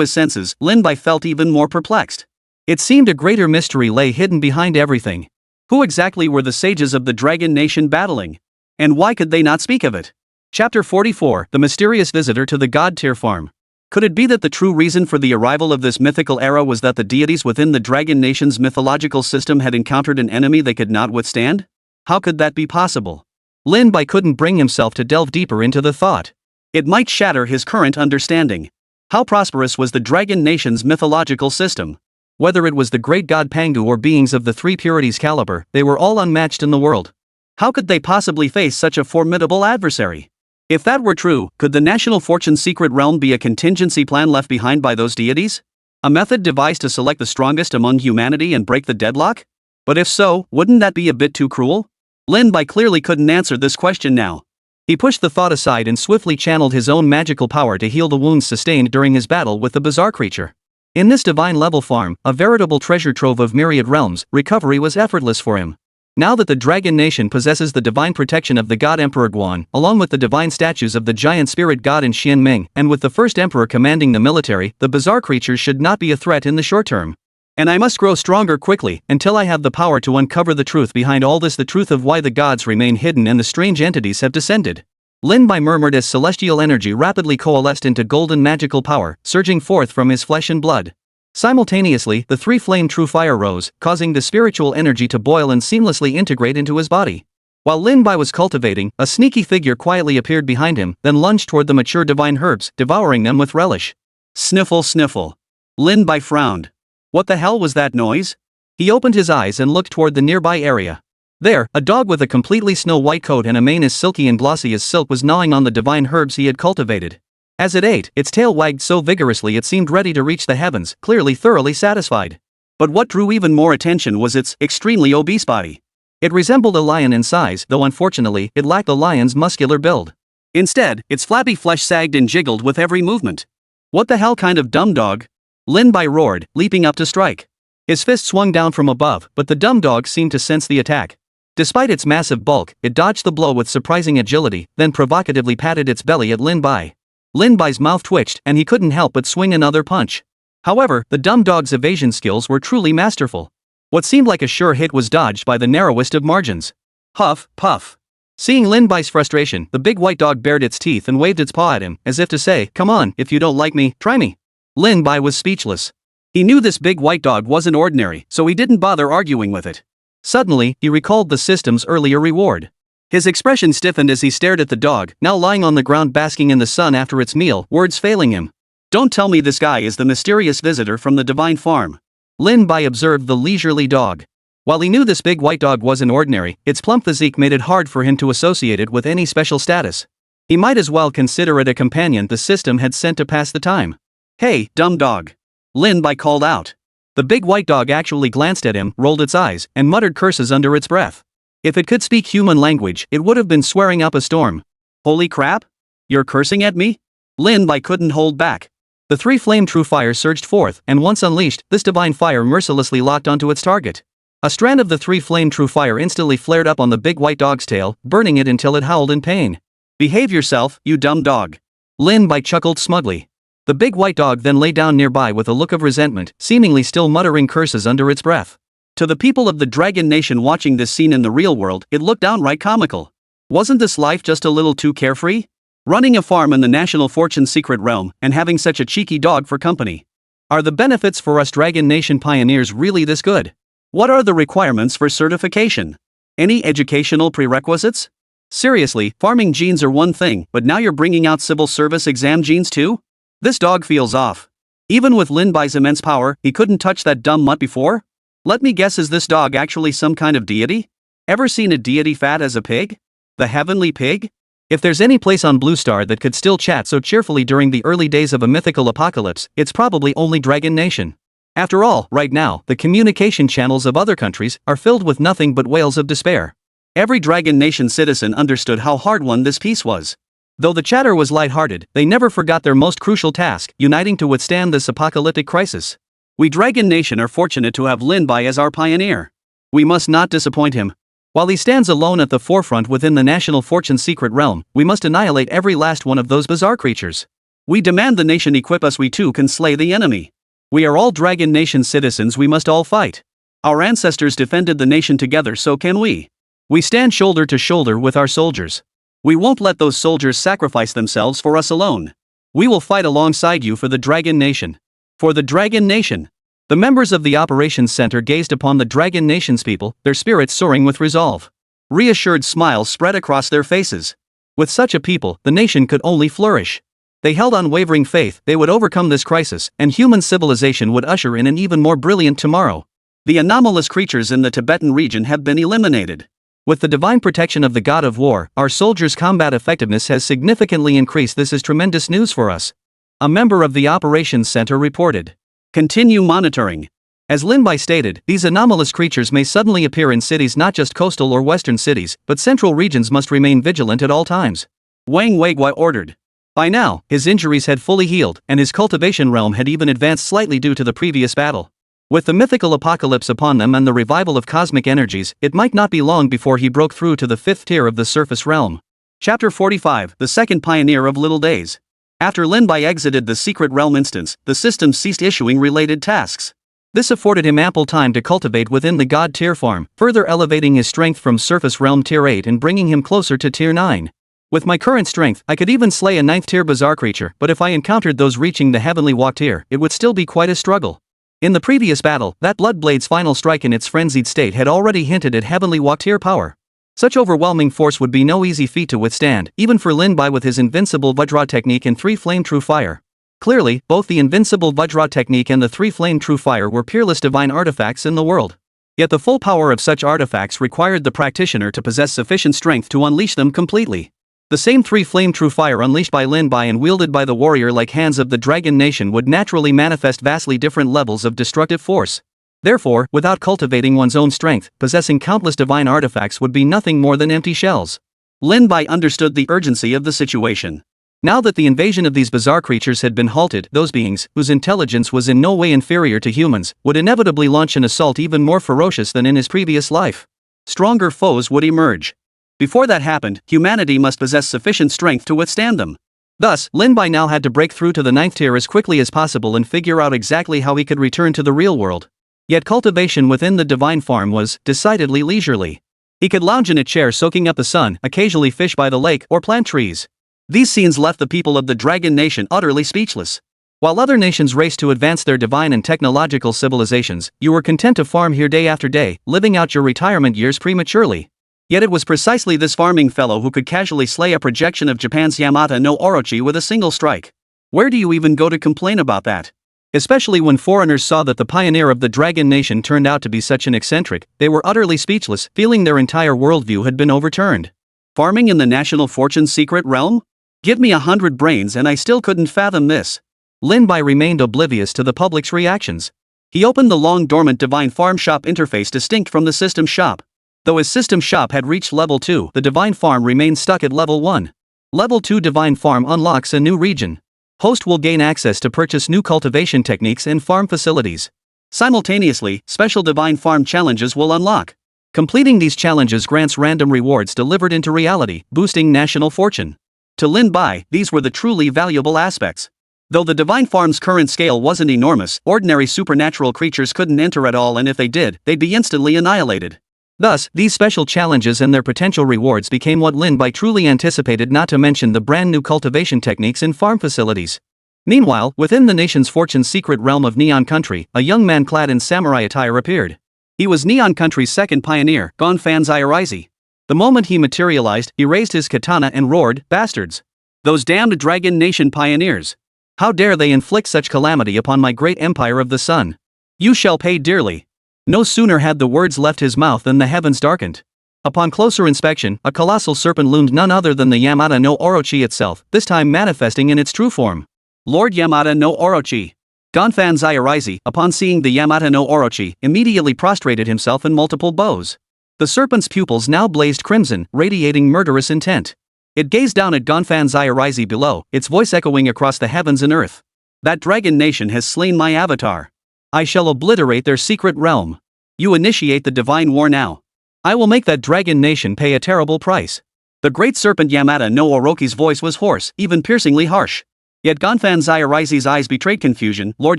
his senses, Lin Bai felt even more perplexed. It seemed a greater mystery lay hidden behind everything. Who exactly were the sages of the Dragon Nation battling? And why could they not speak of it? Chapter 44, The Mysterious Visitor to the God Tier Farm. Could it be that the true reason for the arrival of this mythical era was that the deities within the Dragon Nation's mythological system had encountered an enemy they could not withstand? How could that be possible? Lin Bai couldn't bring himself to delve deeper into the thought. It might shatter his current understanding. How prosperous was the Dragon Nation's mythological system? Whether it was the great god Pangu or beings of the three purities caliber, they were all unmatched in the world. How could they possibly face such a formidable adversary? If that were true, could the National Fortune Secret Realm be a contingency plan left behind by those deities? A method devised to select the strongest among humanity and break the deadlock? But if so, wouldn't that be a bit too cruel? Lin Bai clearly couldn't answer this question now. He pushed the thought aside and swiftly channeled his own magical power to heal the wounds sustained during his battle with the bizarre creature. In this divine-level farm, a veritable treasure trove of myriad realms, recovery was effortless for him. Now that the Dragon Nation possesses the divine protection of the God Emperor Guan, along with the divine statues of the giant spirit god in Xianming, and with the first emperor commanding the military, the bizarre creatures should not be a threat in the short term. And I must grow stronger quickly, until I have the power to uncover the truth behind all this, the truth of why the gods remain hidden and the strange entities have descended. Lin Bai murmured as celestial energy rapidly coalesced into golden magical power, surging forth from his flesh and blood. Simultaneously, the three-flame true fire rose, causing the spiritual energy to boil and seamlessly integrate into his body. While Lin Bai was cultivating, a sneaky figure quietly appeared behind him, then lunged toward the mature divine herbs, devouring them with relish. Sniffle, sniffle. Lin Bai frowned. What the hell was that noise? He opened his eyes and looked toward the nearby area. There, a dog with a completely snow-white coat and a mane as silky and glossy as silk was gnawing on the divine herbs he had cultivated. As it ate, its tail wagged so vigorously it seemed ready to reach the heavens, clearly thoroughly satisfied. But what drew even more attention was its extremely obese body. It resembled a lion in size, though unfortunately, it lacked a lion's muscular build. Instead, its flabby flesh sagged and jiggled with every movement. What the hell kind of dumb dog? Lin Bai roared, leaping up to strike. His fist swung down from above, but the dumb dog seemed to sense the attack. Despite its massive bulk, it dodged the blow with surprising agility, then provocatively patted its belly at Lin Bai. Lin Bai's mouth twitched and he couldn't help but swing another punch. However, the dumb dog's evasion skills were truly masterful. What seemed like a sure hit was dodged by the narrowest of margins. Huff, puff. Seeing Lin Bai's frustration, the big white dog bared its teeth and waved its paw at him, as if to say, "Come on, if you don't like me, try me." Lin Bai was speechless. He knew this big white dog wasn't ordinary, so he didn't bother arguing with it. Suddenly, he recalled the system's earlier reward. His expression stiffened as he stared at the dog, now lying on the ground basking in the sun after its meal, words failing him. "Don't tell me this guy is the mysterious visitor from the divine farm." Lin Bai observed the leisurely dog. While he knew this big white dog wasn't ordinary, its plump physique made it hard for him to associate it with any special status. He might as well consider it a companion the system had sent to pass the time. "Hey, dumb dog." Lin Bai called out. The big white dog actually glanced at him, rolled its eyes, and muttered curses under its breath. If it could speak human language, it would have been swearing up a storm. "Holy crap? You're cursing at me?" Lin Bai couldn't hold back. The three-flame true fire surged forth, and once unleashed, this divine fire mercilessly locked onto its target. A strand of the three-flame true fire instantly flared up on the big white dog's tail, burning it until it howled in pain. "Behave yourself, you dumb dog." Lin Bai chuckled smugly. The big white dog then lay down nearby with a look of resentment, seemingly still muttering curses under its breath. To the people of the Dragon Nation watching this scene in the real world, it looked downright comical. Wasn't this life just a little too carefree? Running a farm in the National Fortune Secret Realm, and having such a cheeky dog for company. Are the benefits for us Dragon Nation pioneers really this good? What are the requirements for certification? Any educational prerequisites? Seriously, farming genes are one thing, but now you're bringing out civil service exam genes too? This dog feels off. Even with Lin Bai's immense power, he couldn't touch that dumb mutt before? Let me guess, is this dog actually some kind of deity? Ever seen a deity fat as a pig? The heavenly pig? If there's any place on Blue Star that could still chat so cheerfully during the early days of a mythical apocalypse, it's probably only Dragon Nation. After all, right now, the communication channels of other countries are filled with nothing but wails of despair. Every Dragon Nation citizen understood how hard-won this peace was. Though the chatter was lighthearted, they never forgot their most crucial task, uniting to withstand this apocalyptic crisis. We Dragon Nation are fortunate to have Lin Bai as our pioneer. We must not disappoint him. While he stands alone at the forefront within the National Fortune Secret Realm, we must annihilate every last one of those bizarre creatures. We demand the nation equip us, we too can slay the enemy. We are all Dragon Nation citizens, we must all fight. Our ancestors defended the nation together, so can we. We stand shoulder to shoulder with our soldiers. We won't let those soldiers sacrifice themselves for us alone. We will fight alongside you for the Dragon Nation. For the Dragon Nation. The members of the operations center gazed upon the Dragon Nation's people, their spirits soaring with resolve. Reassured smiles spread across their faces. With such a people, the nation could only flourish. They held unwavering faith they would overcome this crisis, and human civilization would usher in an even more brilliant tomorrow. The anomalous creatures in the Tibetan region have been eliminated. With the divine protection of the god of war, our soldiers' combat effectiveness has significantly increased. This is tremendous news for us. A member of the operations center reported. Continue monitoring. As Lin Bai stated, these anomalous creatures may suddenly appear in cities, not just coastal or western cities, but central regions must remain vigilant at all times. Wang Weiguai ordered. By now, his injuries had fully healed, and his cultivation realm had even advanced slightly due to the previous battle. With the mythical apocalypse upon them and the revival of cosmic energies, it might not be long before he broke through to the 5th tier of the surface realm. Chapter 45, The Second Pioneer of Little Days. After Lin Bai exited the secret realm instance, the system ceased issuing related tasks. This afforded him ample time to cultivate within the God tier farm, further elevating his strength from surface realm tier 8 and bringing him closer to tier 9. With my current strength, I could even slay a 9th tier bizarre creature, but if I encountered those reaching the heavenly walk tier, it would still be quite a struggle. In the previous battle, that Bloodblade's final strike in its frenzied state had already hinted at heavenly walk tier power. Such overwhelming force would be no easy feat to withstand, even for Lin Bai with his invincible Vajra technique and 3-flame true fire. Clearly, both the invincible Vajra technique and the 3-flame true fire were peerless divine artifacts in the world. Yet the full power of such artifacts required the practitioner to possess sufficient strength to unleash them completely. The same 3-flame true fire unleashed by Lin Bai and wielded by the warrior-like hands of the Dragon Nation would naturally manifest vastly different levels of destructive force. Therefore, without cultivating one's own strength, possessing countless divine artifacts would be nothing more than empty shells. Lin Bai understood the urgency of the situation. Now that the invasion of these bizarre creatures had been halted, those beings, whose intelligence was in no way inferior to humans, would inevitably launch an assault even more ferocious than in his previous life. Stronger foes would emerge. Before that happened, humanity must possess sufficient strength to withstand them. Thus, Lin Bai now had to break through to the 9th tier as quickly as possible and figure out exactly how he could return to the real world. Yet cultivation within the divine farm was decidedly leisurely. He could lounge in a chair soaking up the sun, occasionally fish by the lake, or plant trees. These scenes left the people of the Dragon Nation utterly speechless. While other nations raced to advance their divine and technological civilizations, you were content to farm here day after day, living out your retirement years prematurely. Yet it was precisely this farming fellow who could casually slay a projection of Japan's Yamata no Orochi with a single strike. Where do you even go to complain about that? Especially when foreigners saw that the pioneer of the Dragon Nation turned out to be such an eccentric, they were utterly speechless, feeling their entire worldview had been overturned. Farming in the National Fortune's secret realm? Give me 100 brains and I still couldn't fathom this. Lin Bai remained oblivious to the public's reactions. He opened the long-dormant Divine Farm Shop interface distinct from the System Shop. Though his System Shop had reached level 2, the Divine Farm remained stuck at level 1. Level 2 Divine Farm unlocks a new region. Host will gain access to purchase new cultivation techniques and farm facilities. Simultaneously, special Divine Farm challenges will unlock. Completing these challenges grants random rewards delivered into reality, boosting national fortune. To Lin Bai, these were the truly valuable aspects. Though the Divine Farm's current scale wasn't enormous, ordinary supernatural creatures couldn't enter at all, and if they did, they'd be instantly annihilated. Thus, these special challenges and their potential rewards became what Lin Bai truly anticipated, not to mention the brand new cultivation techniques and farm facilities. Meanwhile, within the nation's fortune's secret realm of Neon Country, a young man clad in samurai attire appeared. He was Neon Country's second pioneer, Gonfan Zairaisi. The moment he materialized, he raised his katana and roared, "Bastards! Those damned Dragon Nation pioneers! How dare they inflict such calamity upon my great empire of the sun? You shall pay dearly!" No sooner had the words left his mouth than the heavens darkened. Upon closer inspection, a colossal serpent loomed, none other than the Yamata no Orochi itself, this time manifesting in its true form. Lord Yamata no Orochi. Gonfan Zairaisi, upon seeing the Yamata no Orochi, immediately prostrated himself in multiple bows. The serpent's pupils now blazed crimson, radiating murderous intent. It gazed down at Gonfan Zairaisi below, its voice echoing across the heavens and earth. That Dragon Nation has slain my avatar. I shall obliterate their secret realm. You initiate the divine war now. I will make that Dragon Nation pay a terrible price. The great serpent Yamata no Orochi's voice was hoarse, even piercingly harsh. Yet Gonfan Zairaisi's eyes betrayed confusion. Lord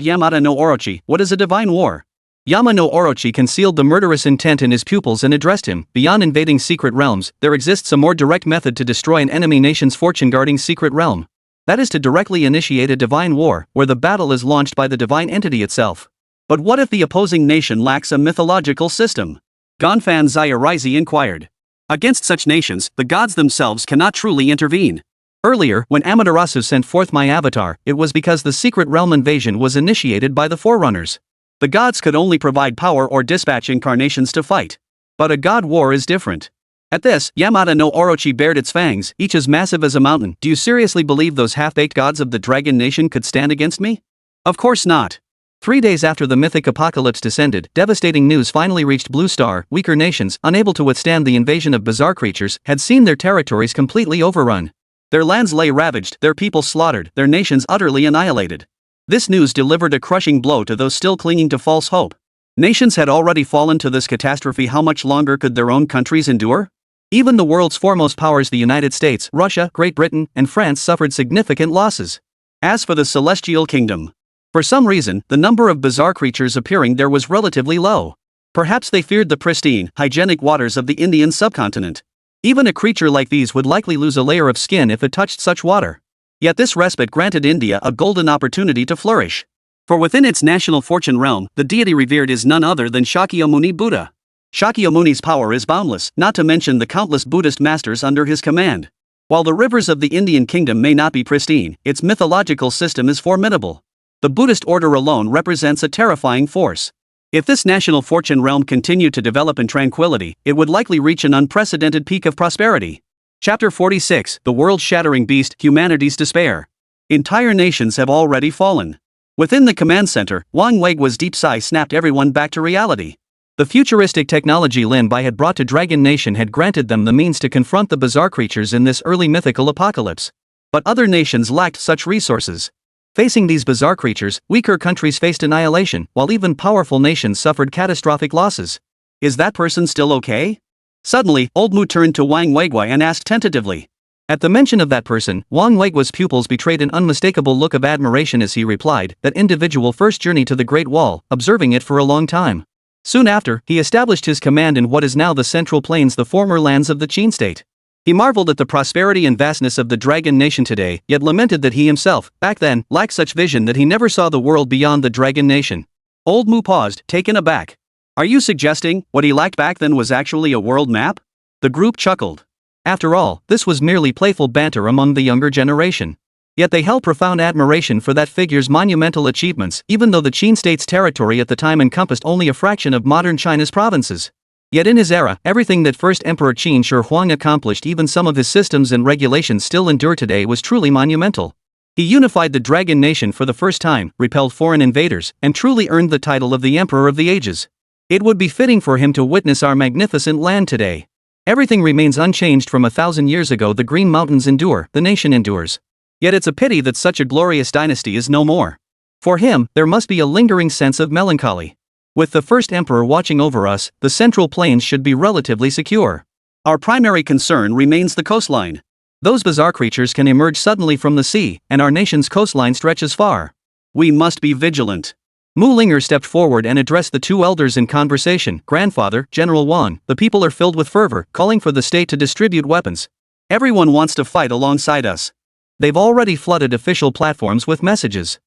Yamata no Orochi, what is a divine war? Yama no Orochi concealed the murderous intent in his pupils and addressed him. Beyond invading secret realms, there exists a more direct method to destroy an enemy nation's fortune-guarding secret realm. That is to directly initiate a divine war, where the battle is launched by the divine entity itself. But what if the opposing nation lacks a mythological system? Gonfan Zayarizi inquired. Against such nations, the gods themselves cannot truly intervene. Earlier, when Amaterasu sent forth my avatar, it was because the secret realm invasion was initiated by the Forerunners. The gods could only provide power or dispatch incarnations to fight. But a god war is different. At this, Yamada no Orochi bared its fangs, each as massive as a mountain. Do you seriously believe those half-baked gods of the dragon nation could stand against me? Of course not. 3 days after the mythic apocalypse descended, devastating news finally reached Blue Star. Weaker nations, unable to withstand the invasion of bizarre creatures, had seen their territories completely overrun. Their lands lay ravaged, their people slaughtered, their nations utterly annihilated. This news delivered a crushing blow to those still clinging to false hope. Nations had already fallen to this catastrophe. How much longer could their own countries endure? Even the world's foremost powers, the United States, Russia, Great Britain, and France, suffered significant losses. As for the Celestial Kingdom, for some reason, the number of bizarre creatures appearing there was relatively low. Perhaps they feared the pristine, hygienic waters of the Indian subcontinent. Even a creature like these would likely lose a layer of skin if it touched such water. Yet this respite granted India a golden opportunity to flourish. For within its national fortune realm, the deity revered is none other than Shakyamuni Buddha. Shakyamuni's power is boundless, not to mention the countless Buddhist masters under his command. While the rivers of the Indian kingdom may not be pristine, its mythological system is formidable. The Buddhist order alone represents a terrifying force. If this national fortune realm continued to develop in tranquility, it would likely reach an unprecedented peak of prosperity. Chapter 46, The World-Shattering Beast, Humanity's Despair. Entire nations have already fallen. Within the command center, Wang Weigua's deep sigh snapped everyone back to reality. The futuristic technology Lin Bai had brought to Dragon Nation had granted them the means to confront the bizarre creatures in this early mythical apocalypse. But other nations lacked such resources. Facing these bizarre creatures, weaker countries faced annihilation, while even powerful nations suffered catastrophic losses. Is that person still okay? Suddenly, Old Mu turned to Wang Weigua and asked tentatively. At the mention of that person, Wang Weigua's pupils betrayed an unmistakable look of admiration as he replied, that individual first journeyed to the Great Wall, observing it for a long time. Soon after, he established his command in what is now the Central Plains, the former lands of the Qin state. He marveled at the prosperity and vastness of the Dragon Nation today, yet lamented that he himself, back then, lacked such vision that he never saw the world beyond the Dragon Nation. Old Mu paused, taken aback. Are you suggesting what he lacked back then was actually a world map? The group chuckled. After all, this was merely playful banter among the younger generation. Yet they held profound admiration for that figure's monumental achievements, even though the Qin state's territory at the time encompassed only a fraction of modern China's provinces. Yet in his era, everything that first Emperor Qin Shi Huang accomplished, even some of his systems and regulations still endure today, was truly monumental. He unified the Dragon Nation for the first time, repelled foreign invaders, and truly earned the title of the Emperor of the Ages. It would be fitting for him to witness our magnificent land today. Everything remains unchanged from 1,000 years ago. The Green Mountains endure, the nation endures. Yet it's a pity that such a glorious dynasty is no more. For him, there must be a lingering sense of melancholy. With the first emperor watching over us, the Central Plains should be relatively secure. Our primary concern remains the coastline. Those bizarre creatures can emerge suddenly from the sea, and our nation's coastline stretches far. We must be vigilant. Mu Linger stepped forward and addressed the two elders in conversation. Grandfather, General Wang, the people are filled with fervor, calling for the state to distribute weapons. Everyone wants to fight alongside us. They've already flooded official platforms with messages.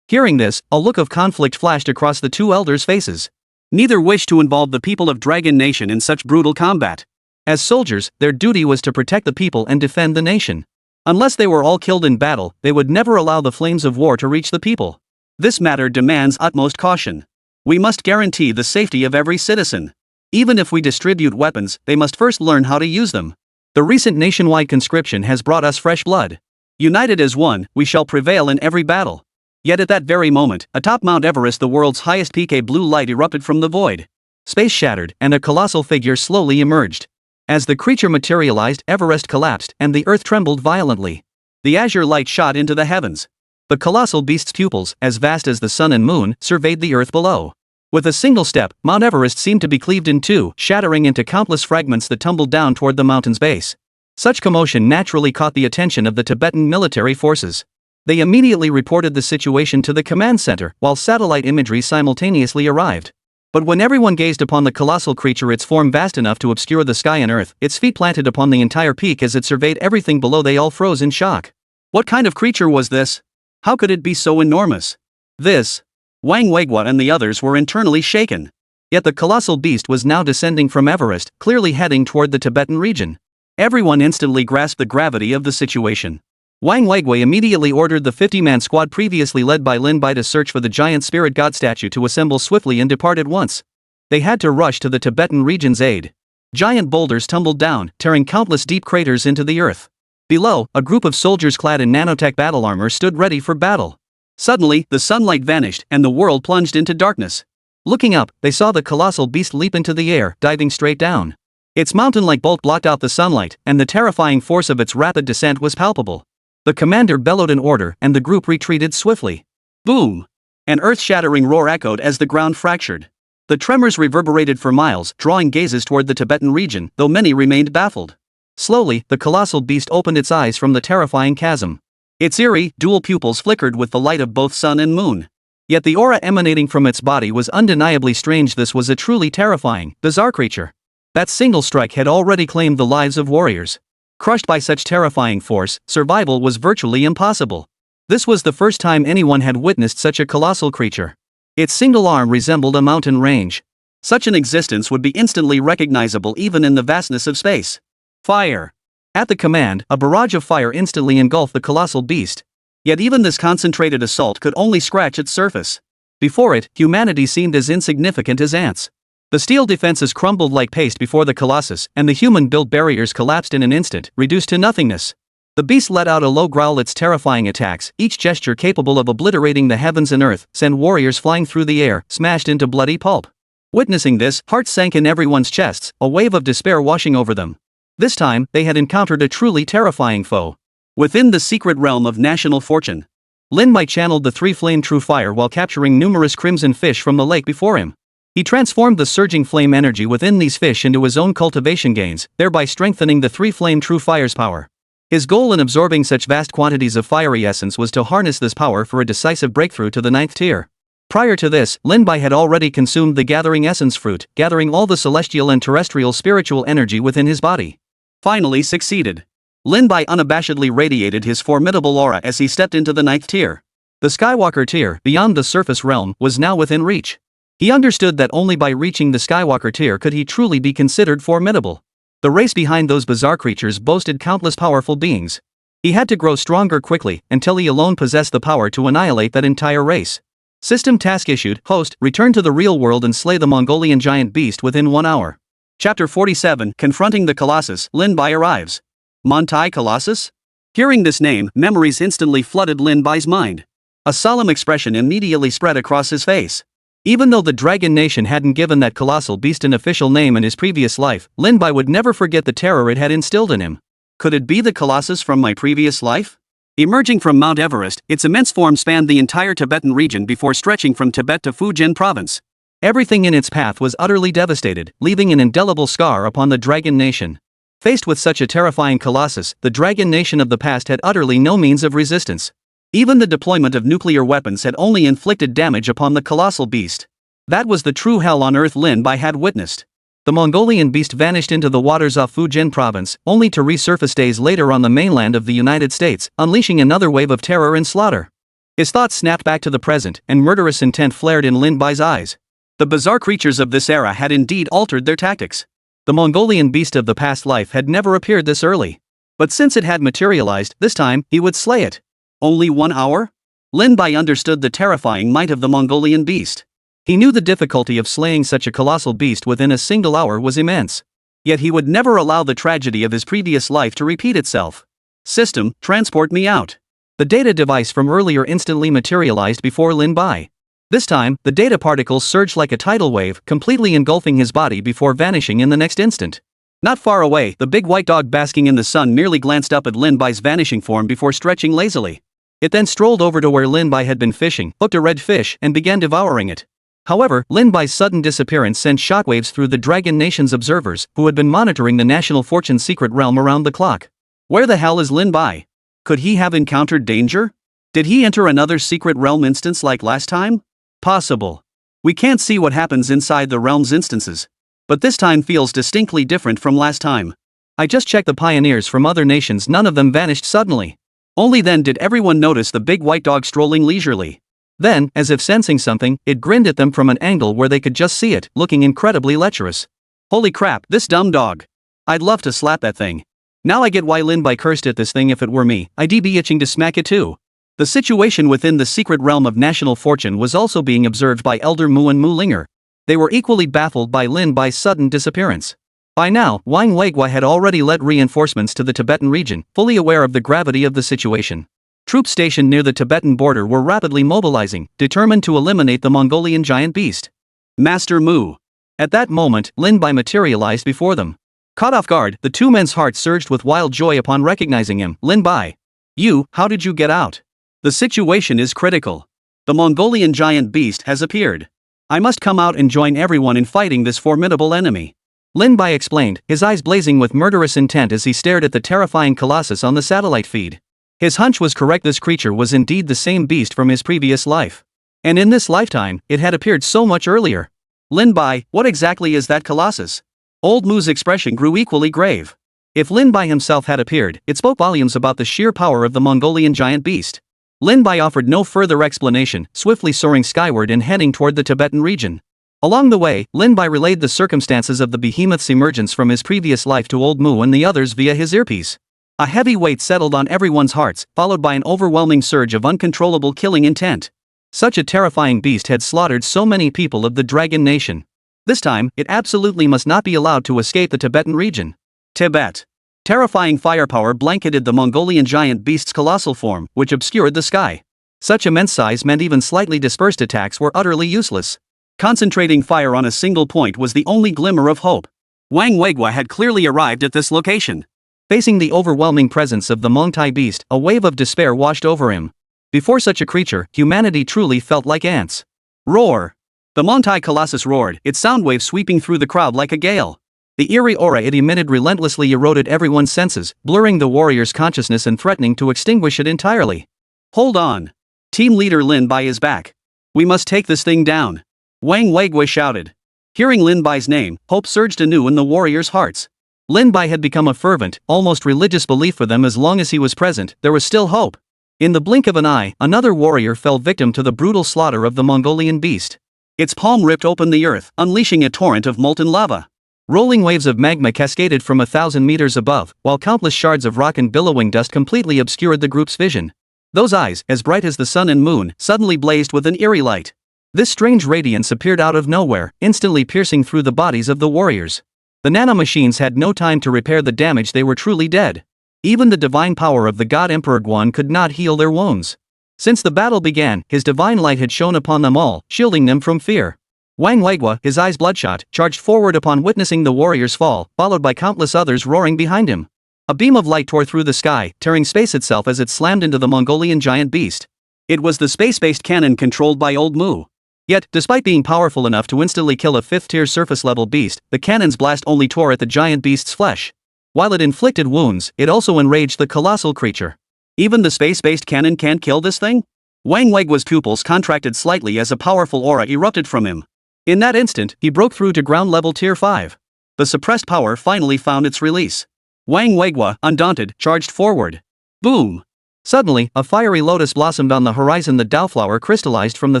Hearing this, a look of conflict flashed across the two elders' faces. Neither wished to involve the people of Dragon Nation in such brutal combat. As soldiers, their duty was to protect the people and defend the nation. Unless they were all killed in battle, they would never allow the flames of war to reach the people. This matter demands utmost caution. We must guarantee the safety of every citizen. Even if we distribute weapons, they must first learn how to use them. The recent nationwide conscription has brought us fresh blood. United as one, we shall prevail in every battle. Yet at that very moment, atop Mount Everest, the world's highest peak, a blue light erupted from the void. Space shattered, and a colossal figure slowly emerged. As the creature materialized, Everest collapsed, and the earth trembled violently. The azure light shot into the heavens. The colossal beast's pupils, as vast as the sun and moon, surveyed the earth below. With a single step, Mount Everest seemed to be cleaved in two, shattering into countless fragments that tumbled down toward the mountain's base. Such commotion naturally caught the attention of the Tibetan military forces. They immediately reported the situation to the command center, while satellite imagery simultaneously arrived. But when everyone gazed upon the colossal creature, its form vast enough to obscure the sky and earth, its feet planted upon the entire peak as it surveyed everything below, they all froze in shock. What kind of creature was this? How could it be so enormous? Wang Weigua and the others were internally shaken. Yet the colossal beast was now descending from Everest, clearly heading toward the Tibetan region. Everyone instantly grasped the gravity of the situation. Wang Weigua immediately ordered the 50-man squad previously led by Lin Bai to search for the giant spirit god statue to assemble swiftly and depart at once. They had to rush to the Tibetan region's aid. Giant boulders tumbled down, tearing countless deep craters into the earth. Below, a group of soldiers clad in nanotech battle armor stood ready for battle. Suddenly, the sunlight vanished and the world plunged into darkness. Looking up, they saw the colossal beast leap into the air, diving straight down. Its mountain-like bulk blocked out the sunlight, and the terrifying force of its rapid descent was palpable. The commander bellowed an order, and the group retreated swiftly. Boom! An earth-shattering roar echoed as the ground fractured. The tremors reverberated for miles, drawing gazes toward the Tibetan region, though many remained baffled. Slowly, the colossal beast opened its eyes from the terrifying chasm. Its eerie, dual pupils flickered with the light of both sun and moon. Yet the aura emanating from its body was undeniably strange. This was a truly terrifying, bizarre creature. That single strike had already claimed the lives of warriors. Crushed by such terrifying force, survival was virtually impossible. This was the first time anyone had witnessed such a colossal creature. Its single arm resembled a mountain range. Such an existence would be instantly recognizable even in the vastness of space. Fire! At the command, a barrage of fire instantly engulfed the colossal beast. Yet even this concentrated assault could only scratch its surface. Before it, humanity seemed as insignificant as ants. The steel defenses crumbled like paste before the colossus, and the human-built barriers collapsed in an instant, reduced to nothingness. The beast let out a low growl. Its terrifying attacks, each gesture capable of obliterating the heavens and earth, sent warriors flying through the air, smashed into bloody pulp. Witnessing this, hearts sank in everyone's chests, a wave of despair washing over them. This time, they had encountered a truly terrifying foe. Within the secret realm of national fortune, Lin Bai channeled the three-flame true fire while capturing numerous crimson fish from the lake before him. He transformed the surging flame energy within these fish into his own cultivation gains, thereby strengthening the three-flame true fire's power. His goal in absorbing such vast quantities of fiery essence was to harness this power for a decisive breakthrough to the 9th tier. Prior to this, Lin Bai had already consumed the gathering essence fruit, gathering all the celestial and terrestrial spiritual energy within his body. Finally succeeded. Lin Bai unabashedly radiated his formidable aura as he stepped into the 9th tier. The Skywalker tier, beyond the surface realm, was now within reach. He understood that only by reaching the Skywalker tier could he truly be considered formidable. The race behind those bizarre creatures boasted countless powerful beings. He had to grow stronger quickly, until he alone possessed the power to annihilate that entire race. System task issued, host, return to the real world and slay the Mongolian giant beast within 1 hour. Chapter 47, Confronting the Colossus. Lin Bai arrives. Montai Colossus? Hearing this name, memories instantly flooded Lin Bai's mind. A solemn expression immediately spread across his face. Even though the Dragon Nation hadn't given that colossal beast an official name in his previous life, Lin Bai would never forget the terror it had instilled in him. Could it be the Colossus from my previous life? Emerging from Mount Everest, its immense form spanned the entire Tibetan region before stretching from Tibet to Fujian province. Everything in its path was utterly devastated, leaving an indelible scar upon the Dragon Nation. Faced with such a terrifying colossus, the Dragon Nation of the past had utterly no means of resistance. Even the deployment of nuclear weapons had only inflicted damage upon the colossal beast. That was the true hell on earth Lin Bai had witnessed. The Mongolian beast vanished into the waters off Fujian province, only to resurface days later on the mainland of the United States, unleashing another wave of terror and slaughter. His thoughts snapped back to the present, and murderous intent flared in Lin Bai's eyes. The bizarre creatures of this era had indeed altered their tactics. The Mongolian beast of the past life had never appeared this early. But since it had materialized, this time, he would slay it. Only 1 hour? Lin Bai understood the terrifying might of the Mongolian beast. He knew the difficulty of slaying such a colossal beast within a single hour was immense. Yet he would never allow the tragedy of his previous life to repeat itself. System, transport me out. The data device from earlier instantly materialized before Lin Bai. This time, the data particles surged like a tidal wave, completely engulfing his body before vanishing in the next instant. Not far away, the big white dog basking in the sun merely glanced up at Lin Bai's vanishing form before stretching lazily. It then strolled over to where Lin Bai had been fishing, hooked a red fish, and began devouring it. However, Lin Bai's sudden disappearance sent shockwaves through the Dragon Nation's observers, who had been monitoring the National Fortune's secret realm around the clock. Where the hell is Lin Bai? Could he have encountered danger? Did he enter another secret realm instance like last time? Possible. We can't see what happens inside the realm's instances. But this time feels distinctly different from last time. I just checked the pioneers from other nations, none of them vanished suddenly. Only then did everyone notice the big white dog strolling leisurely. Then, as if sensing something, it grinned at them from an angle where they could just see it, looking incredibly lecherous. Holy crap, this dumb dog. I'd love to slap that thing. Now I get why Lin Bai cursed at this thing. If it were me, I'd be itching to smack it too. The situation within the secret realm of national fortune was also being observed by Elder Mu and Mu Linger. They were equally baffled by Lin Bai's sudden disappearance. By now, Wang Weigua had already led reinforcements to the Tibetan region, fully aware of the gravity of the situation. Troops stationed near the Tibetan border were rapidly mobilizing, determined to eliminate the Mongolian giant beast. Master Mu. At that moment, Lin Bai materialized before them. Caught off guard, the two men's hearts surged with wild joy upon recognizing him. Lin Bai. You, how did you get out? The situation is critical. The Mongolian giant beast has appeared. I must come out and join everyone in fighting this formidable enemy. Lin Bai explained, his eyes blazing with murderous intent as he stared at the terrifying colossus on the satellite feed. His hunch was correct. This creature was indeed the same beast from his previous life. And in this lifetime, it had appeared so much earlier. Lin Bai, what exactly is that colossus? Old Mu's expression grew equally grave. If Lin Bai himself had appeared, it spoke volumes about the sheer power of the Mongolian giant beast. Lin Bai offered no further explanation, swiftly soaring skyward and heading toward the Tibetan region. Along the way, Lin Bai relayed the circumstances of the behemoth's emergence from his previous life to Old Mu and the others via his earpiece. A heavy weight settled on everyone's hearts, followed by an overwhelming surge of uncontrollable killing intent. Such a terrifying beast had slaughtered so many people of the Dragon Nation. This time, it absolutely must not be allowed to escape the Tibetan region. Tibet. Terrifying firepower blanketed the Mongolian giant beast's colossal form, which obscured the sky. Such immense size meant even slightly dispersed attacks were utterly useless. Concentrating fire on a single point was the only glimmer of hope. Wang Weigua had clearly arrived at this location. Facing the overwhelming presence of the Mongtai beast, a wave of despair washed over him. Before such a creature, humanity truly felt like ants. Roar! The Mongtai colossus roared, its sound wave sweeping through the crowd like a gale. The eerie aura it emitted relentlessly eroded everyone's senses, blurring the warrior's consciousness and threatening to extinguish it entirely. Hold on. Team leader Lin Bai is back. We must take this thing down. Wang Weigua shouted. Hearing Lin Bai's name, hope surged anew in the warriors' hearts. Lin Bai had become a fervent, almost religious belief for them. As long as he was present, there was still hope. In the blink of an eye, another warrior fell victim to the brutal slaughter of the Mongolian beast. Its palm ripped open the earth, unleashing a torrent of molten lava. Rolling waves of magma cascaded from 1,000 meters above, while countless shards of rock and billowing dust completely obscured the group's vision. Those eyes, as bright as the sun and moon, suddenly blazed with an eerie light. This strange radiance appeared out of nowhere, instantly piercing through the bodies of the warriors. The nanomachines had no time to repair the damage. They were truly dead. Even the divine power of the god Emperor Guan could not heal their wounds. Since the battle began, his divine light had shone upon them all, shielding them from fear. Wang Weigua, his eyes bloodshot, charged forward upon witnessing the warrior's fall, followed by countless others roaring behind him. A beam of light tore through the sky, tearing space itself as it slammed into the Mongolian giant beast. It was the space-based cannon controlled by Old Mu. Yet, despite being powerful enough to instantly kill a 5th-tier surface-level beast, the cannon's blast only tore at the giant beast's flesh. While it inflicted wounds, it also enraged the colossal creature. Even the space-based cannon can't kill this thing? Wang Weigua's pupils contracted slightly as a powerful aura erupted from him. In that instant, he broke through to ground-level Tier 5. The suppressed power finally found its release. Wang Weigua, undaunted, charged forward. Boom! Suddenly, a fiery lotus blossomed on the horizon. The Dao flower crystallized from the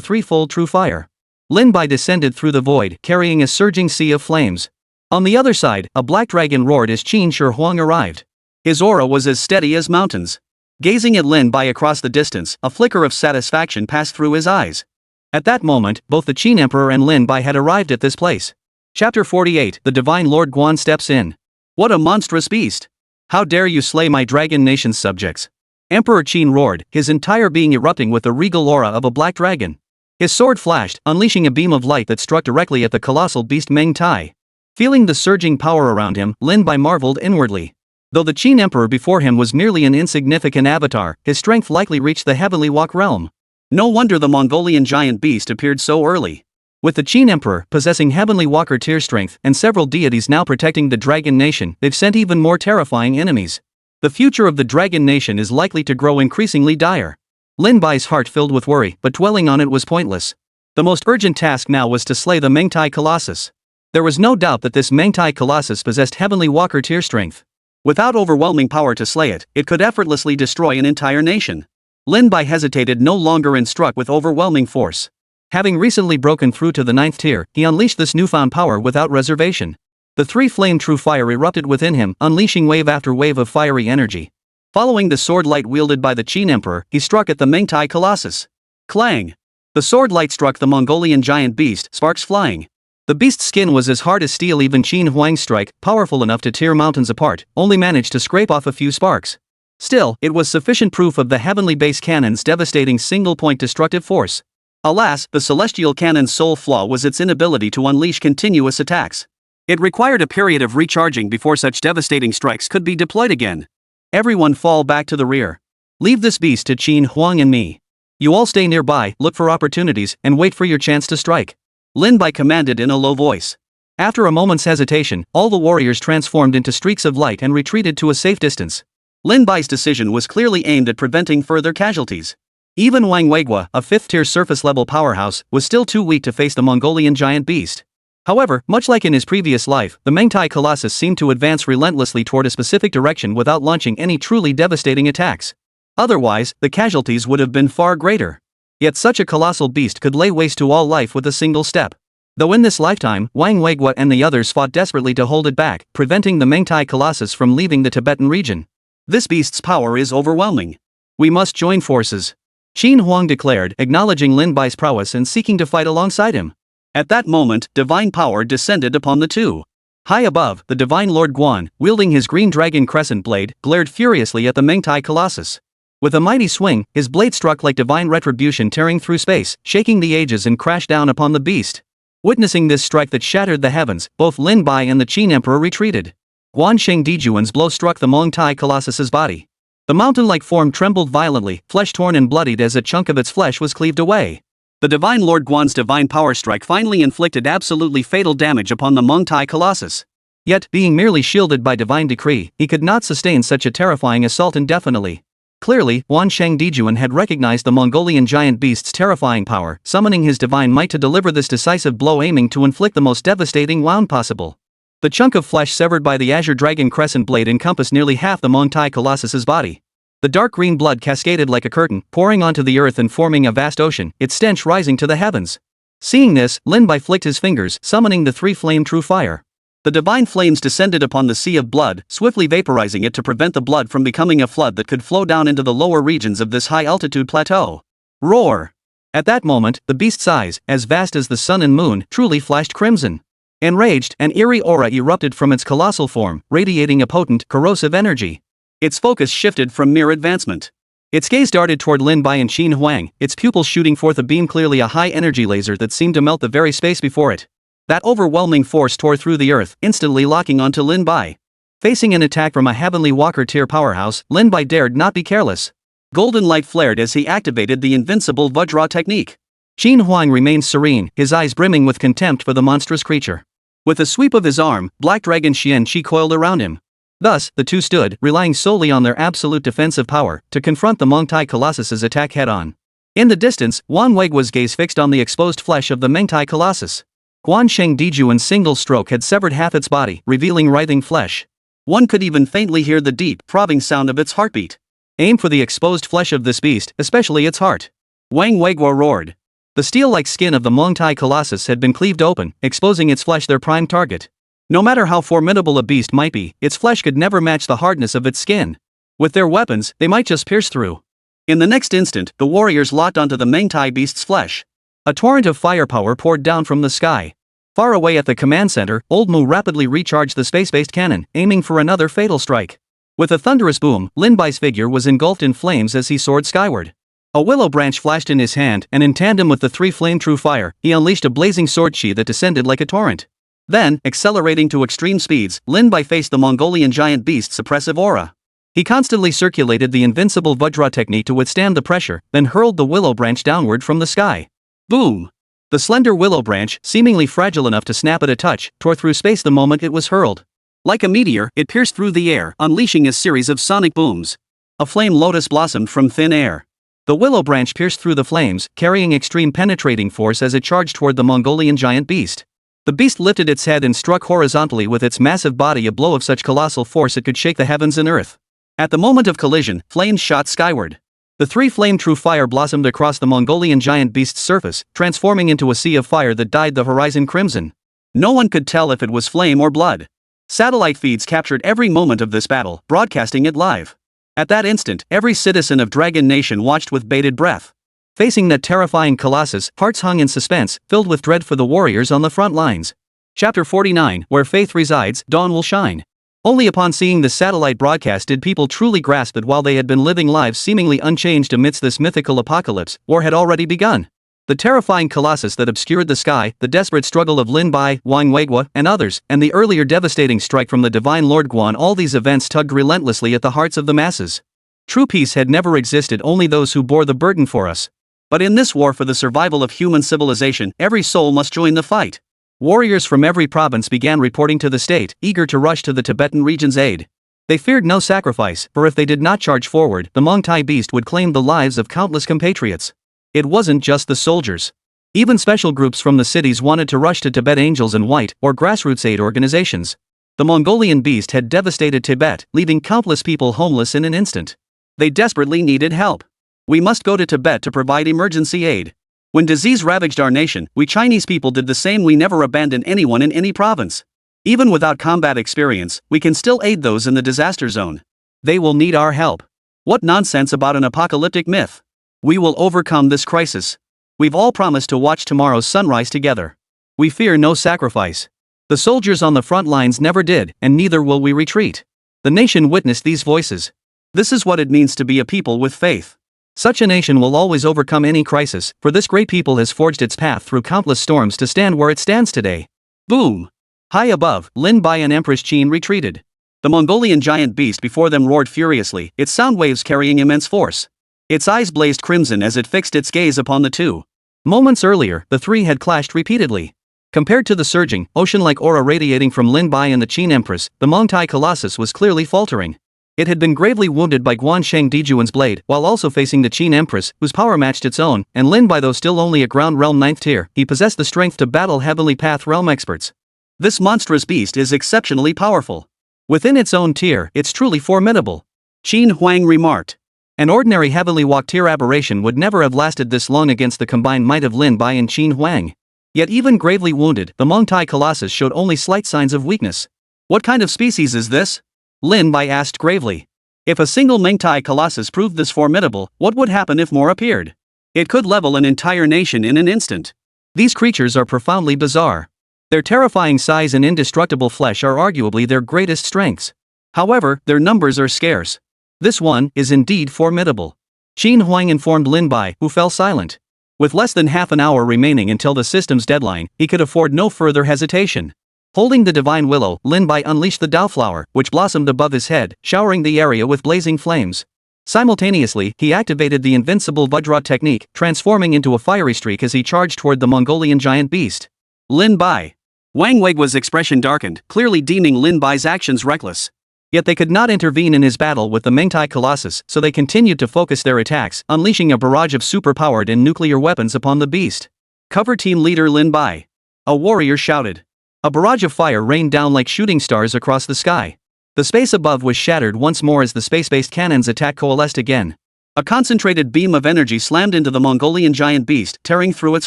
threefold true fire. Lin Bai descended through the void, carrying a surging sea of flames. On the other side, a black dragon roared as Qin Shi Huang arrived. His aura was as steady as mountains. Gazing at Lin Bai across the distance, a flicker of satisfaction passed through his eyes. At that moment, both the Qin Emperor and Lin Bai had arrived at this place. Chapter 48, The Divine Lord Guan steps in. What a monstrous beast! How dare you slay my Dragon Nation's subjects! Emperor Qin roared, his entire being erupting with the regal aura of a black dragon. His sword flashed, unleashing a beam of light that struck directly at the colossal beast Meng Tai. Feeling the surging power around him, Lin Bai marveled inwardly. Though the Qin Emperor before him was merely an insignificant avatar, his strength likely reached the Heavenly Walk realm. No wonder the Mongolian giant beast appeared so early. With the Qin Emperor possessing Heavenly Walker tier strength and several deities now protecting the Dragon Nation, they've sent even more terrifying enemies. The future of the Dragon Nation is likely to grow increasingly dire. Lin Bai's heart filled with worry, but dwelling on it was pointless. The most urgent task now was to slay the Mengtai Colossus. There was no doubt that this Mengtai Colossus possessed Heavenly Walker tier strength. Without overwhelming power to slay it, it could effortlessly destroy an entire nation. Lin Bai hesitated no longer and struck with overwhelming force. Having recently broken through to the 9th tier, he unleashed this newfound power without reservation. The three-flame true fire erupted within him, unleashing wave after wave of fiery energy. Following the sword light wielded by the Qin Emperor, he struck at the Mengtai Colossus. Clang! The sword light struck the Mongolian giant beast, sparks flying. The beast's skin was as hard as steel. Even Qin Huang's strike, powerful enough to tear mountains apart, only managed to scrape off a few sparks. Still, it was sufficient proof of the heavenly base cannon's devastating single-point destructive force. Alas, the celestial cannon's sole flaw was its inability to unleash continuous attacks. It required a period of recharging before such devastating strikes could be deployed again. Everyone fall back to the rear. Leave this beast to Qin Huang and me. You all stay nearby, look for opportunities, and wait for your chance to strike. Lin Bai commanded in a low voice. After a moment's hesitation, all the warriors transformed into streaks of light and retreated to a safe distance. Lin Bai's decision was clearly aimed at preventing further casualties. Even Wang Weiguo, a 5th-tier surface-level powerhouse, was still too weak to face the Mongolian giant beast. However, much like in his previous life, the Mengtai Colossus seemed to advance relentlessly toward a specific direction without launching any truly devastating attacks. Otherwise, the casualties would have been far greater. Yet such a colossal beast could lay waste to all life with a single step. Though in this lifetime, Wang Weiguo and the others fought desperately to hold it back, preventing the Mengtai Colossus from leaving the Tibetan region. This beast's power is overwhelming. We must join forces. Qin Huang declared, acknowledging Lin Bai's prowess and seeking to fight alongside him. At that moment, divine power descended upon the two. High above, the divine Lord Guan, wielding his green dragon crescent blade, glared furiously at the Mengtai Colossus. With a mighty swing, his blade struck like divine retribution, tearing through space, shaking the ages and crashed down upon the beast. Witnessing this strike that shattered the heavens, both Lin Bai and the Qin Emperor retreated. Guansheng Dijuan's blow struck the Mengtai Colossus's body. The mountain-like form trembled violently, flesh-torn and bloodied as a chunk of its flesh was cleaved away. The divine Lord Guan's divine power strike finally inflicted absolutely fatal damage upon the Mengtai Colossus. Yet, being merely shielded by divine decree, he could not sustain such a terrifying assault indefinitely. Clearly, Guansheng Dijuan had recognized the Mongolian giant beast's terrifying power, summoning his divine might to deliver this decisive blow, aiming to inflict the most devastating wound possible. The chunk of flesh severed by the azure dragon crescent blade encompassed nearly half the Mengtai Colossus's body. The dark green blood cascaded like a curtain, pouring onto the earth and forming a vast ocean, its stench rising to the heavens. Seeing this, Lin Bai flicked his fingers, summoning the three-flame true fire. The divine flames descended upon the sea of blood, swiftly vaporizing it to prevent the blood from becoming a flood that could flow down into the lower regions of this high-altitude plateau. Roar! At that moment, the beast's eyes, as vast as the sun and moon, truly flashed crimson. Enraged, an eerie aura erupted from its colossal form, radiating a potent, corrosive energy. Its focus shifted from mere advancement. Its gaze darted toward Lin Bai and Qin Huang, its pupils shooting forth a beam, clearly a high-energy laser that seemed to melt the very space before it. That overwhelming force tore through the earth, instantly locking onto Lin Bai. Facing an attack from a heavenly walker-tier powerhouse, Lin Bai dared not be careless. Golden light flared as he activated the invincible Vajra technique. Qin Huang remained serene, his eyes brimming with contempt for the monstrous creature. With a sweep of his arm, Black Dragon Xian Qi coiled around him. Thus, the two stood, relying solely on their absolute defensive power, to confront the Mengtai Colossus's attack head-on. In the distance, Wang Weiguo's gaze fixed on the exposed flesh of the Mengtai Colossus. Guansheng Dijuan's single stroke had severed half its body, revealing writhing flesh. One could even faintly hear the deep, throbbing sound of its heartbeat. Aim for the exposed flesh of this beast, especially its heart. Wang Weiguo roared. The steel-like skin of the Mengtai Colossus had been cleaved open, exposing its flesh, their prime target. No matter how formidable a beast might be, its flesh could never match the hardness of its skin. With their weapons, they might just pierce through. In the next instant, the warriors locked onto the Mengtai beast's flesh. A torrent of firepower poured down from the sky. Far away at the command center, Old Mu rapidly recharged the space-based cannon, aiming for another fatal strike. With a thunderous boom, Lin Bai's figure was engulfed in flames as he soared skyward. A willow branch flashed in his hand, and in tandem with the three-flame true fire, he unleashed a blazing sword chi that descended like a torrent. Then, accelerating to extreme speeds, Lin Bai faced the Mongolian giant beast's oppressive aura. He constantly circulated the invincible Vajra technique to withstand the pressure, then hurled the willow branch downward from the sky. Boom! The slender willow branch, seemingly fragile enough to snap at a touch, tore through space the moment it was hurled. Like a meteor, it pierced through the air, unleashing a series of sonic booms. A flame lotus blossomed from thin air. The willow branch pierced through the flames, carrying extreme penetrating force as it charged toward the Mongolian giant beast. The beast lifted its head and struck horizontally with its massive body, a blow of such colossal force it could shake the heavens and earth. At the moment of collision, flames shot skyward. The three flame-true fire blossomed across the Mongolian giant beast's surface, transforming into a sea of fire that dyed the horizon crimson. No one could tell if it was flame or blood. Satellite feeds captured every moment of this battle, broadcasting it live. At that instant, every citizen of Dragon Nation watched with bated breath. Facing that terrifying colossus, hearts hung in suspense, filled with dread for the warriors on the front lines. Chapter 49, Where Faith Resides, Dawn Will Shine. Only upon seeing the satellite broadcast did people truly grasp that while they had been living lives seemingly unchanged amidst this mythical apocalypse, war had already begun. The terrifying colossus that obscured the sky, the desperate struggle of Lin Bai, Wang Weiguo, and others, and the earlier devastating strike from the divine Lord Guan, all these events tugged relentlessly at the hearts of the masses. True peace had never existed, only those who bore the burden for us. But in this war for the survival of human civilization, every soul must join the fight. Warriors from every province began reporting to the state, eager to rush to the Tibetan region's aid. They feared no sacrifice, for if they did not charge forward, the Mongtai beast would claim the lives of countless compatriots. It wasn't just the soldiers. Even special groups from the cities wanted to rush to Tibet. Angels in White, or grassroots aid organizations. The Mongolian beast had devastated Tibet, leaving countless people homeless in an instant. They desperately needed help. We must go to Tibet to provide emergency aid. When disease ravaged our nation, we Chinese people did the same. We never abandoned anyone in any province. Even without combat experience, we can still aid those in the disaster zone. They will need our help. What nonsense about an apocalyptic myth. We will overcome this crisis. We've all promised to watch tomorrow's sunrise together. We fear no sacrifice. The soldiers on the front lines never did, and neither will we retreat. The nation witnessed these voices. This is what it means to be a people with faith. Such a nation will always overcome any crisis, for this great people has forged its path through countless storms to stand where it stands today. Boom! High above, Lin Bai and Empress Qin retreated. The Mongolian giant beast before them roared furiously, its sound waves carrying immense force. Its eyes blazed crimson as it fixed its gaze upon the two. Moments earlier, the three had clashed repeatedly. Compared to the surging, ocean-like aura radiating from Lin Bai and the Qin Empress, the Mongtai Colossus was clearly faltering. It had been gravely wounded by Guansheng Dijuan's blade, while also facing the Qin Empress, whose power matched its own, and Lin Bai, though still only a ground realm 9th tier, he possessed the strength to battle heavenly path realm experts. This monstrous beast is exceptionally powerful. Within its own tier, it's truly formidable. Qin Huang remarked. An ordinary heavenly walk tier aberration would never have lasted this long against the combined might of Lin Bai and Qin Huang. Yet even gravely wounded, the Mongtai Colossus showed only slight signs of weakness. What kind of species is this? Lin Bai asked gravely. If a single Mongtai Colossus proved this formidable, what would happen if more appeared? It could level an entire nation in an instant. These creatures are profoundly bizarre. Their terrifying size and indestructible flesh are arguably their greatest strengths. However, their numbers are scarce. This one is indeed formidable. Qin Huang informed Lin Bai, who fell silent. With less than half an hour remaining until the system's deadline, he could afford no further hesitation. Holding the divine willow, Lin Bai unleashed the Dao flower, which blossomed above his head, showering the area with blazing flames. Simultaneously, he activated the invincible Vajra technique, transforming into a fiery streak as he charged toward the Mongolian giant beast. Lin Bai. Wang Weiguo's expression darkened, clearly deeming Lin Bai's actions reckless. Yet they could not intervene in his battle with the Mongtai Colossus, so they continued to focus their attacks, unleashing a barrage of super-powered and nuclear weapons upon the beast. Cover team leader Lin Bai. A warrior shouted. A barrage of fire rained down like shooting stars across the sky. The space above was shattered once more as the space-based cannon's attack coalesced again. A concentrated beam of energy slammed into the Mongolian giant beast, tearing through its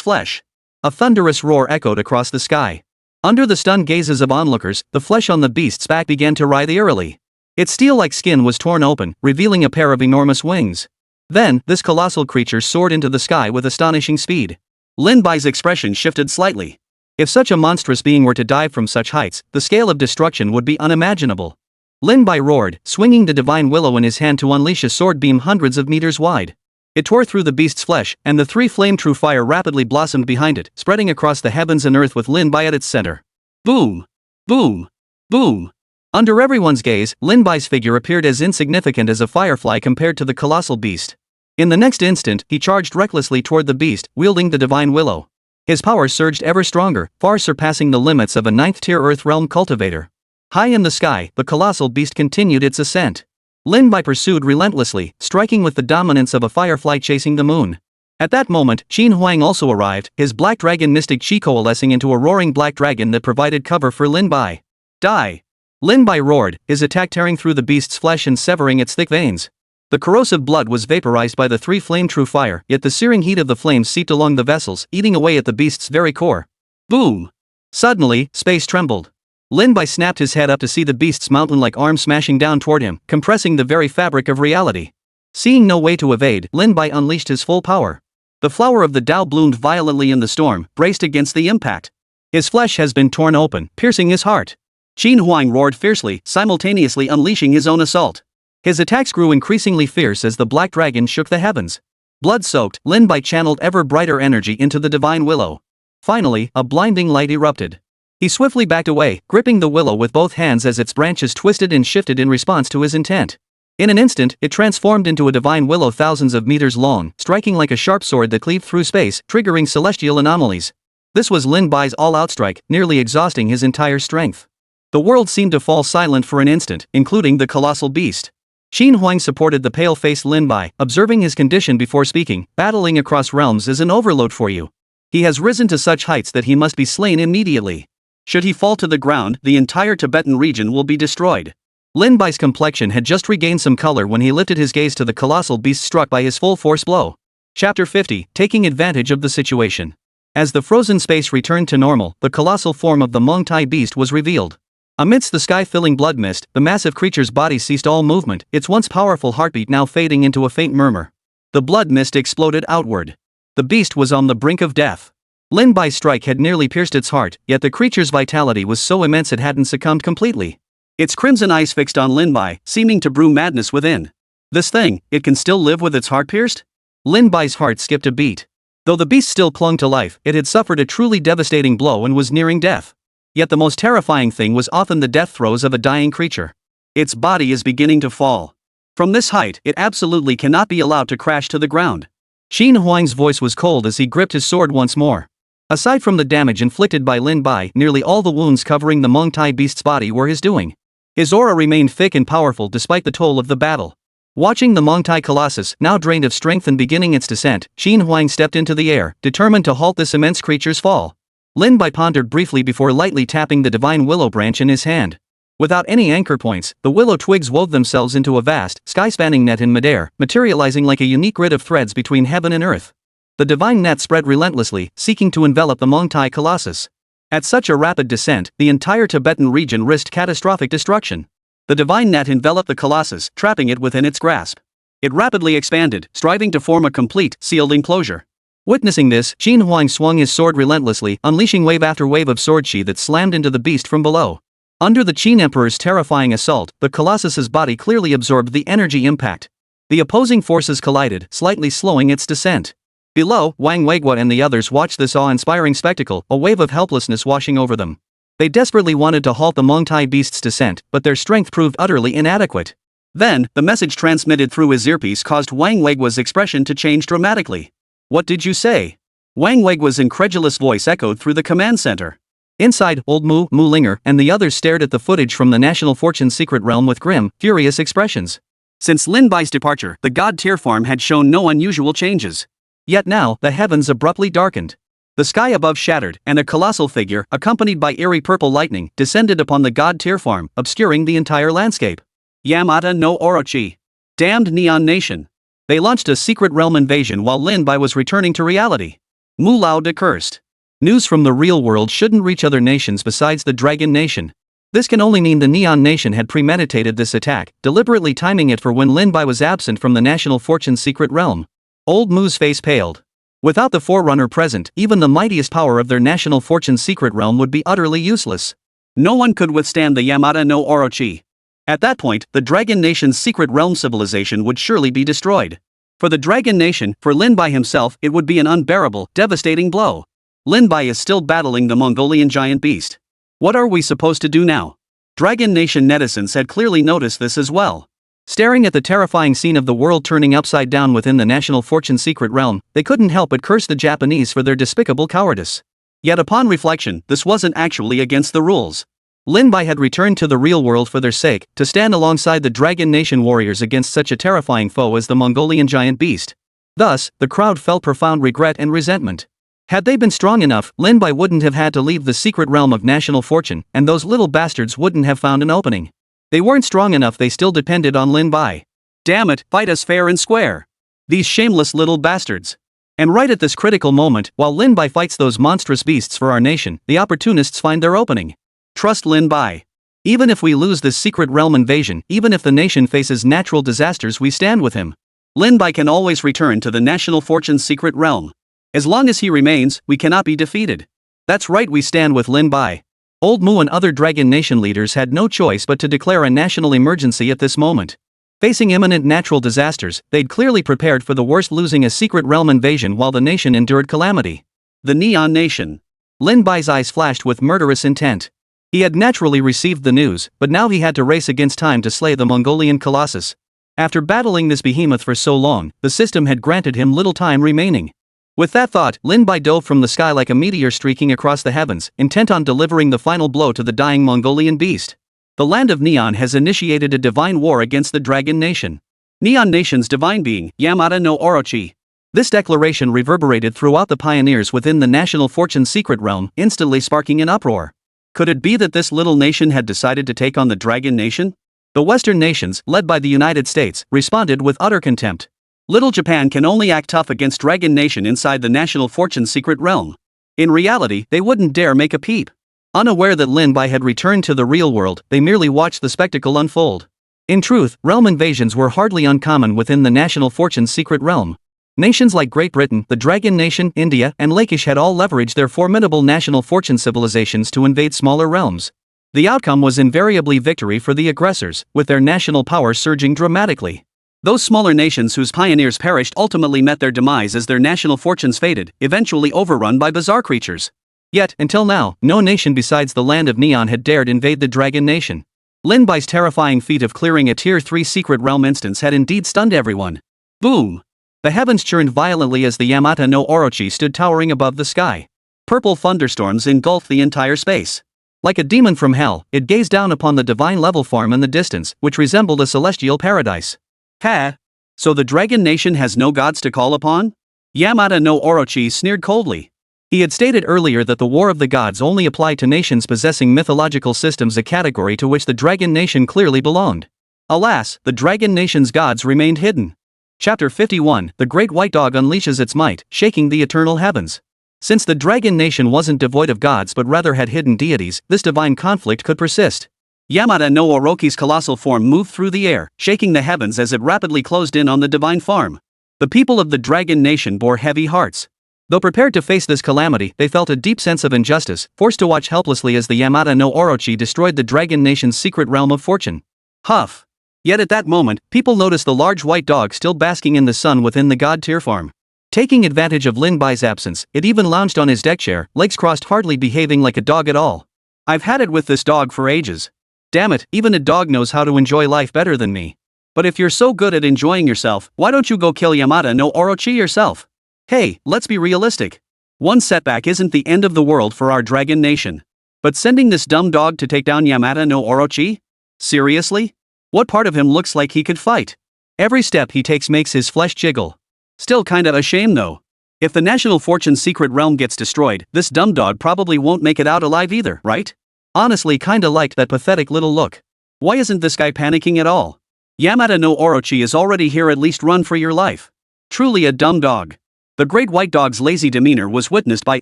flesh. A thunderous roar echoed across the sky. Under the stunned gazes of onlookers, the flesh on the beast's back began to writhe eerily. Its steel-like skin was torn open, revealing a pair of enormous wings. Then, this colossal creature soared into the sky with astonishing speed. Lin Bai's expression shifted slightly. If such a monstrous being were to dive from such heights, the scale of destruction would be unimaginable. Lin Bai roared, swinging the divine willow in his hand to unleash a sword beam hundreds of meters wide. It tore through the beast's flesh, and the three flame-true fire rapidly blossomed behind it, spreading across the heavens and earth with Lin Bai at its center. Boom! Boom! Boom! Under everyone's gaze, Lin Bai's figure appeared as insignificant as a firefly compared to the colossal beast. In the next instant, he charged recklessly toward the beast, wielding the divine willow. His power surged ever stronger, far surpassing the limits of a 9th-tier Earth realm cultivator. High in the sky, the colossal beast continued its ascent. Lin Bai pursued relentlessly, striking with the dominance of a firefly chasing the moon. At that moment, Qin Huang also arrived, his black dragon mystic chi coalescing into a roaring black dragon that provided cover for Lin Bai. Die! Lin Bai roared, his attack tearing through the beast's flesh and severing its thick veins. The corrosive blood was vaporized by the three flame true fire, yet the searing heat of the flames seeped along the vessels, eating away at the beast's very core. Boom! Suddenly, space trembled. Lin Bai snapped his head up to see the beast's mountain-like arm smashing down toward him, compressing the very fabric of reality. Seeing no way to evade, Lin Bai unleashed his full power. The flower of the Tao bloomed violently in the storm, braced against the impact. His flesh has been torn open, piercing his heart. Qin Huang roared fiercely, simultaneously unleashing his own assault. His attacks grew increasingly fierce as the black dragon shook the heavens. Blood-soaked, Lin Bai channeled ever brighter energy into the divine willow. Finally, a blinding light erupted. He swiftly backed away, gripping the willow with both hands as its branches twisted and shifted in response to his intent. In an instant, it transformed into a divine willow thousands of meters long, striking like a sharp sword that cleaved through space, triggering celestial anomalies. This was Lin Bai's all-out strike, nearly exhausting his entire strength. The world seemed to fall silent for an instant, including the colossal beast. Qin Huang supported the pale-faced Lin Bai, observing his condition before speaking. Battling across realms is an overload for you. He has risen to such heights that he must be slain immediately. Should he fall to the ground, the entire Tibetan region will be destroyed. Lin Bai's complexion had just regained some color when he lifted his gaze to the colossal beast struck by his full-force blow. Chapter 50, Taking Advantage of the Situation. As the frozen space returned to normal, the colossal form of the Mongtai beast was revealed. Amidst the sky-filling blood mist, the massive creature's body ceased all movement, its once powerful heartbeat now fading into a faint murmur. The blood mist exploded outward. The beast was on the brink of death. Lin Bai's strike had nearly pierced its heart, yet the creature's vitality was so immense it hadn't succumbed completely. Its crimson eyes fixed on Lin Bai, seeming to brew madness within. This thing, it can still live with its heart pierced? Lin Bai's heart skipped a beat. Though the beast still clung to life, it had suffered a truly devastating blow and was nearing death. Yet the most terrifying thing was often the death throes of a dying creature. Its body is beginning to fall. From this height, it absolutely cannot be allowed to crash to the ground. Qin Huang's voice was cold as he gripped his sword once more. Aside from the damage inflicted by Lin Bai, nearly all the wounds covering the Mongtai beast's body were his doing. His aura remained thick and powerful despite the toll of the battle. Watching the Mongtai Colossus, now drained of strength and beginning its descent, Qin Huang stepped into the air, determined to halt this immense creature's fall. Lin Bai pondered briefly before lightly tapping the divine willow branch in his hand. Without any anchor points, the willow twigs wove themselves into a vast, sky-spanning net in midair, materializing like a unique grid of threads between heaven and earth. The divine net spread relentlessly, seeking to envelop the Mongtai Colossus. At such a rapid descent, the entire Tibetan region risked catastrophic destruction. The divine net enveloped the Colossus, trapping it within its grasp. It rapidly expanded, striving to form a complete, sealed enclosure. Witnessing this, Qin Huang swung his sword relentlessly, unleashing wave after wave of sword chi that slammed into the beast from below. Under the Qin Emperor's terrifying assault, the Colossus's body clearly absorbed the energy impact. The opposing forces collided, slightly slowing its descent. Below, Wang Weiguo and the others watched this awe-inspiring spectacle, a wave of helplessness washing over them. They desperately wanted to halt the Mongtai beast's descent, but their strength proved utterly inadequate. Then, the message transmitted through his earpiece caused Wang Weiguo's expression to change dramatically. "What did you say?" Wang Weiguo's incredulous voice echoed through the command center. Inside, old Mu Linger, and the others stared at the footage from the National Fortune's secret realm with grim, furious expressions. Since Lin Bai's departure, the god tier form had shown no unusual changes. Yet now, the heavens abruptly darkened. The sky above shattered, and a colossal figure, accompanied by eerie purple lightning, descended upon the god tier form, obscuring the entire landscape. Yamata no Orochi. Damned Neon Nation. They launched a secret realm invasion while Lin Bai was returning to reality. Mu Lao cursed. News from the real world shouldn't reach other nations besides the Dragon Nation. This can only mean the Neon Nation had premeditated this attack, deliberately timing it for when Lin Bai was absent from the National Fortune's secret realm. Old Mu's face paled. Without the Forerunner present, even the mightiest power of their National Fortune's secret realm would be utterly useless. No one could withstand the Yamata no Orochi. At that point, the Dragon Nation's secret realm civilization would surely be destroyed. For the Dragon Nation, for Lin Bai himself, it would be an unbearable, devastating blow. Lin Bai is still battling the Mongolian giant beast. What are we supposed to do now? Dragon Nation netizens had clearly noticed this as well. Staring at the terrifying scene of the world turning upside down within the National Fortune secret realm, they couldn't help but curse the Japanese for their despicable cowardice. Yet upon reflection, this wasn't actually against the rules. Lin Bai had returned to the real world for their sake, to stand alongside the Dragon Nation warriors against such a terrifying foe as the Mongolian giant beast. Thus, the crowd felt profound regret and resentment. Had they been strong enough, Lin Bai wouldn't have had to leave the secret realm of national fortune, and those little bastards wouldn't have found an opening. They weren't strong enough, they still depended on Lin Bai. Damn it, fight us fair and square. These shameless little bastards. And right at this critical moment, while Lin Bai fights those monstrous beasts for our nation, the opportunists find their opening. Trust Lin Bai. Even if we lose this secret realm invasion, even if the nation faces natural disasters, we stand with him. Lin Bai can always return to the national fortune's secret realm. As long as he remains, we cannot be defeated. That's right, we stand with Lin Bai. Old Mu and other Dragon Nation leaders had no choice but to declare a national emergency at this moment. Facing imminent natural disasters, they'd clearly prepared for the worst, losing a secret realm invasion while the nation endured calamity. The Neon Nation. Lin Bai's eyes flashed with murderous intent. He had naturally received the news, but now he had to race against time to slay the Mongolian Colossus. After battling this behemoth for so long, the system had granted him little time remaining. With that thought, Lin Bai dove from the sky like a meteor streaking across the heavens, intent on delivering the final blow to the dying Mongolian beast. The land of Neon has initiated a divine war against the Dragon Nation. Neon Nation's divine being, Yamata no Orochi. This declaration reverberated throughout the pioneers within the national fortune secret realm, instantly sparking an uproar. Could it be that this little nation had decided to take on the Dragon Nation? The Western nations, led by the United States, responded with utter contempt. Little Japan can only act tough against Dragon Nation inside the national fortune secret realm. In reality, they wouldn't dare make a peep. Unaware that Lin Bai had returned to the real world, they merely watched the spectacle unfold. In truth, realm invasions were hardly uncommon within the national fortune's secret realm. Nations like Great Britain, the Dragon Nation, India, and Lakish had all leveraged their formidable national fortune civilizations to invade smaller realms. The outcome was invariably victory for the aggressors, with their national power surging dramatically. Those smaller nations whose pioneers perished ultimately met their demise as their national fortunes faded, eventually overrun by bizarre creatures. Yet, until now, no nation besides the land of Neon had dared invade the Dragon Nation. Lin Bai's terrifying feat of clearing a Tier 3 secret realm instance had indeed stunned everyone. Boom! The heavens churned violently as the Yamata no Orochi stood towering above the sky. Purple thunderstorms engulfed the entire space. Like a demon from hell, it gazed down upon the divine level form in the distance, which resembled a celestial paradise. Ha! So the Dragon Nation has no gods to call upon? Yamata no Orochi sneered coldly. He had stated earlier that the War of the Gods only applied to nations possessing mythological systems, a category to which the Dragon Nation clearly belonged. Alas, the Dragon Nation's gods remained hidden. Chapter 51, The Great White Dog Unleashes Its Might, Shaking the Eternal Heavens. Since the Dragon Nation wasn't devoid of gods but rather had hidden deities, this divine conflict could persist. Yamata no Orochi's colossal form moved through the air, shaking the heavens as it rapidly closed in on the divine farm. The people of the Dragon Nation bore heavy hearts. Though prepared to face this calamity, they felt a deep sense of injustice, forced to watch helplessly as the Yamata no Orochi destroyed the Dragon Nation's secret realm of fortune. Huff! Yet at that moment, people noticed the large white dog still basking in the sun within the god tier farm. Taking advantage of Lin Bai's absence, it even lounged on his deck chair, legs crossed, hardly behaving like a dog at all. I've had it with this dog for ages. Damn it, even a dog knows how to enjoy life better than me. But if you're so good at enjoying yourself, why don't you go kill Yamata no Orochi yourself? Hey, let's be realistic. One setback isn't the end of the world for our Dragon Nation. But sending this dumb dog to take down Yamata no Orochi? Seriously? What part of him looks like he could fight? Every step he takes makes his flesh jiggle. Still kinda a shame though. If the national fortune secret realm gets destroyed, this dumb dog probably won't make it out alive either, right? Honestly, kinda liked that pathetic little look. Why isn't this guy panicking at all? Yamata no Orochi is already here, at least run for your life. Truly a dumb dog. The Great White Dog's lazy demeanor was witnessed by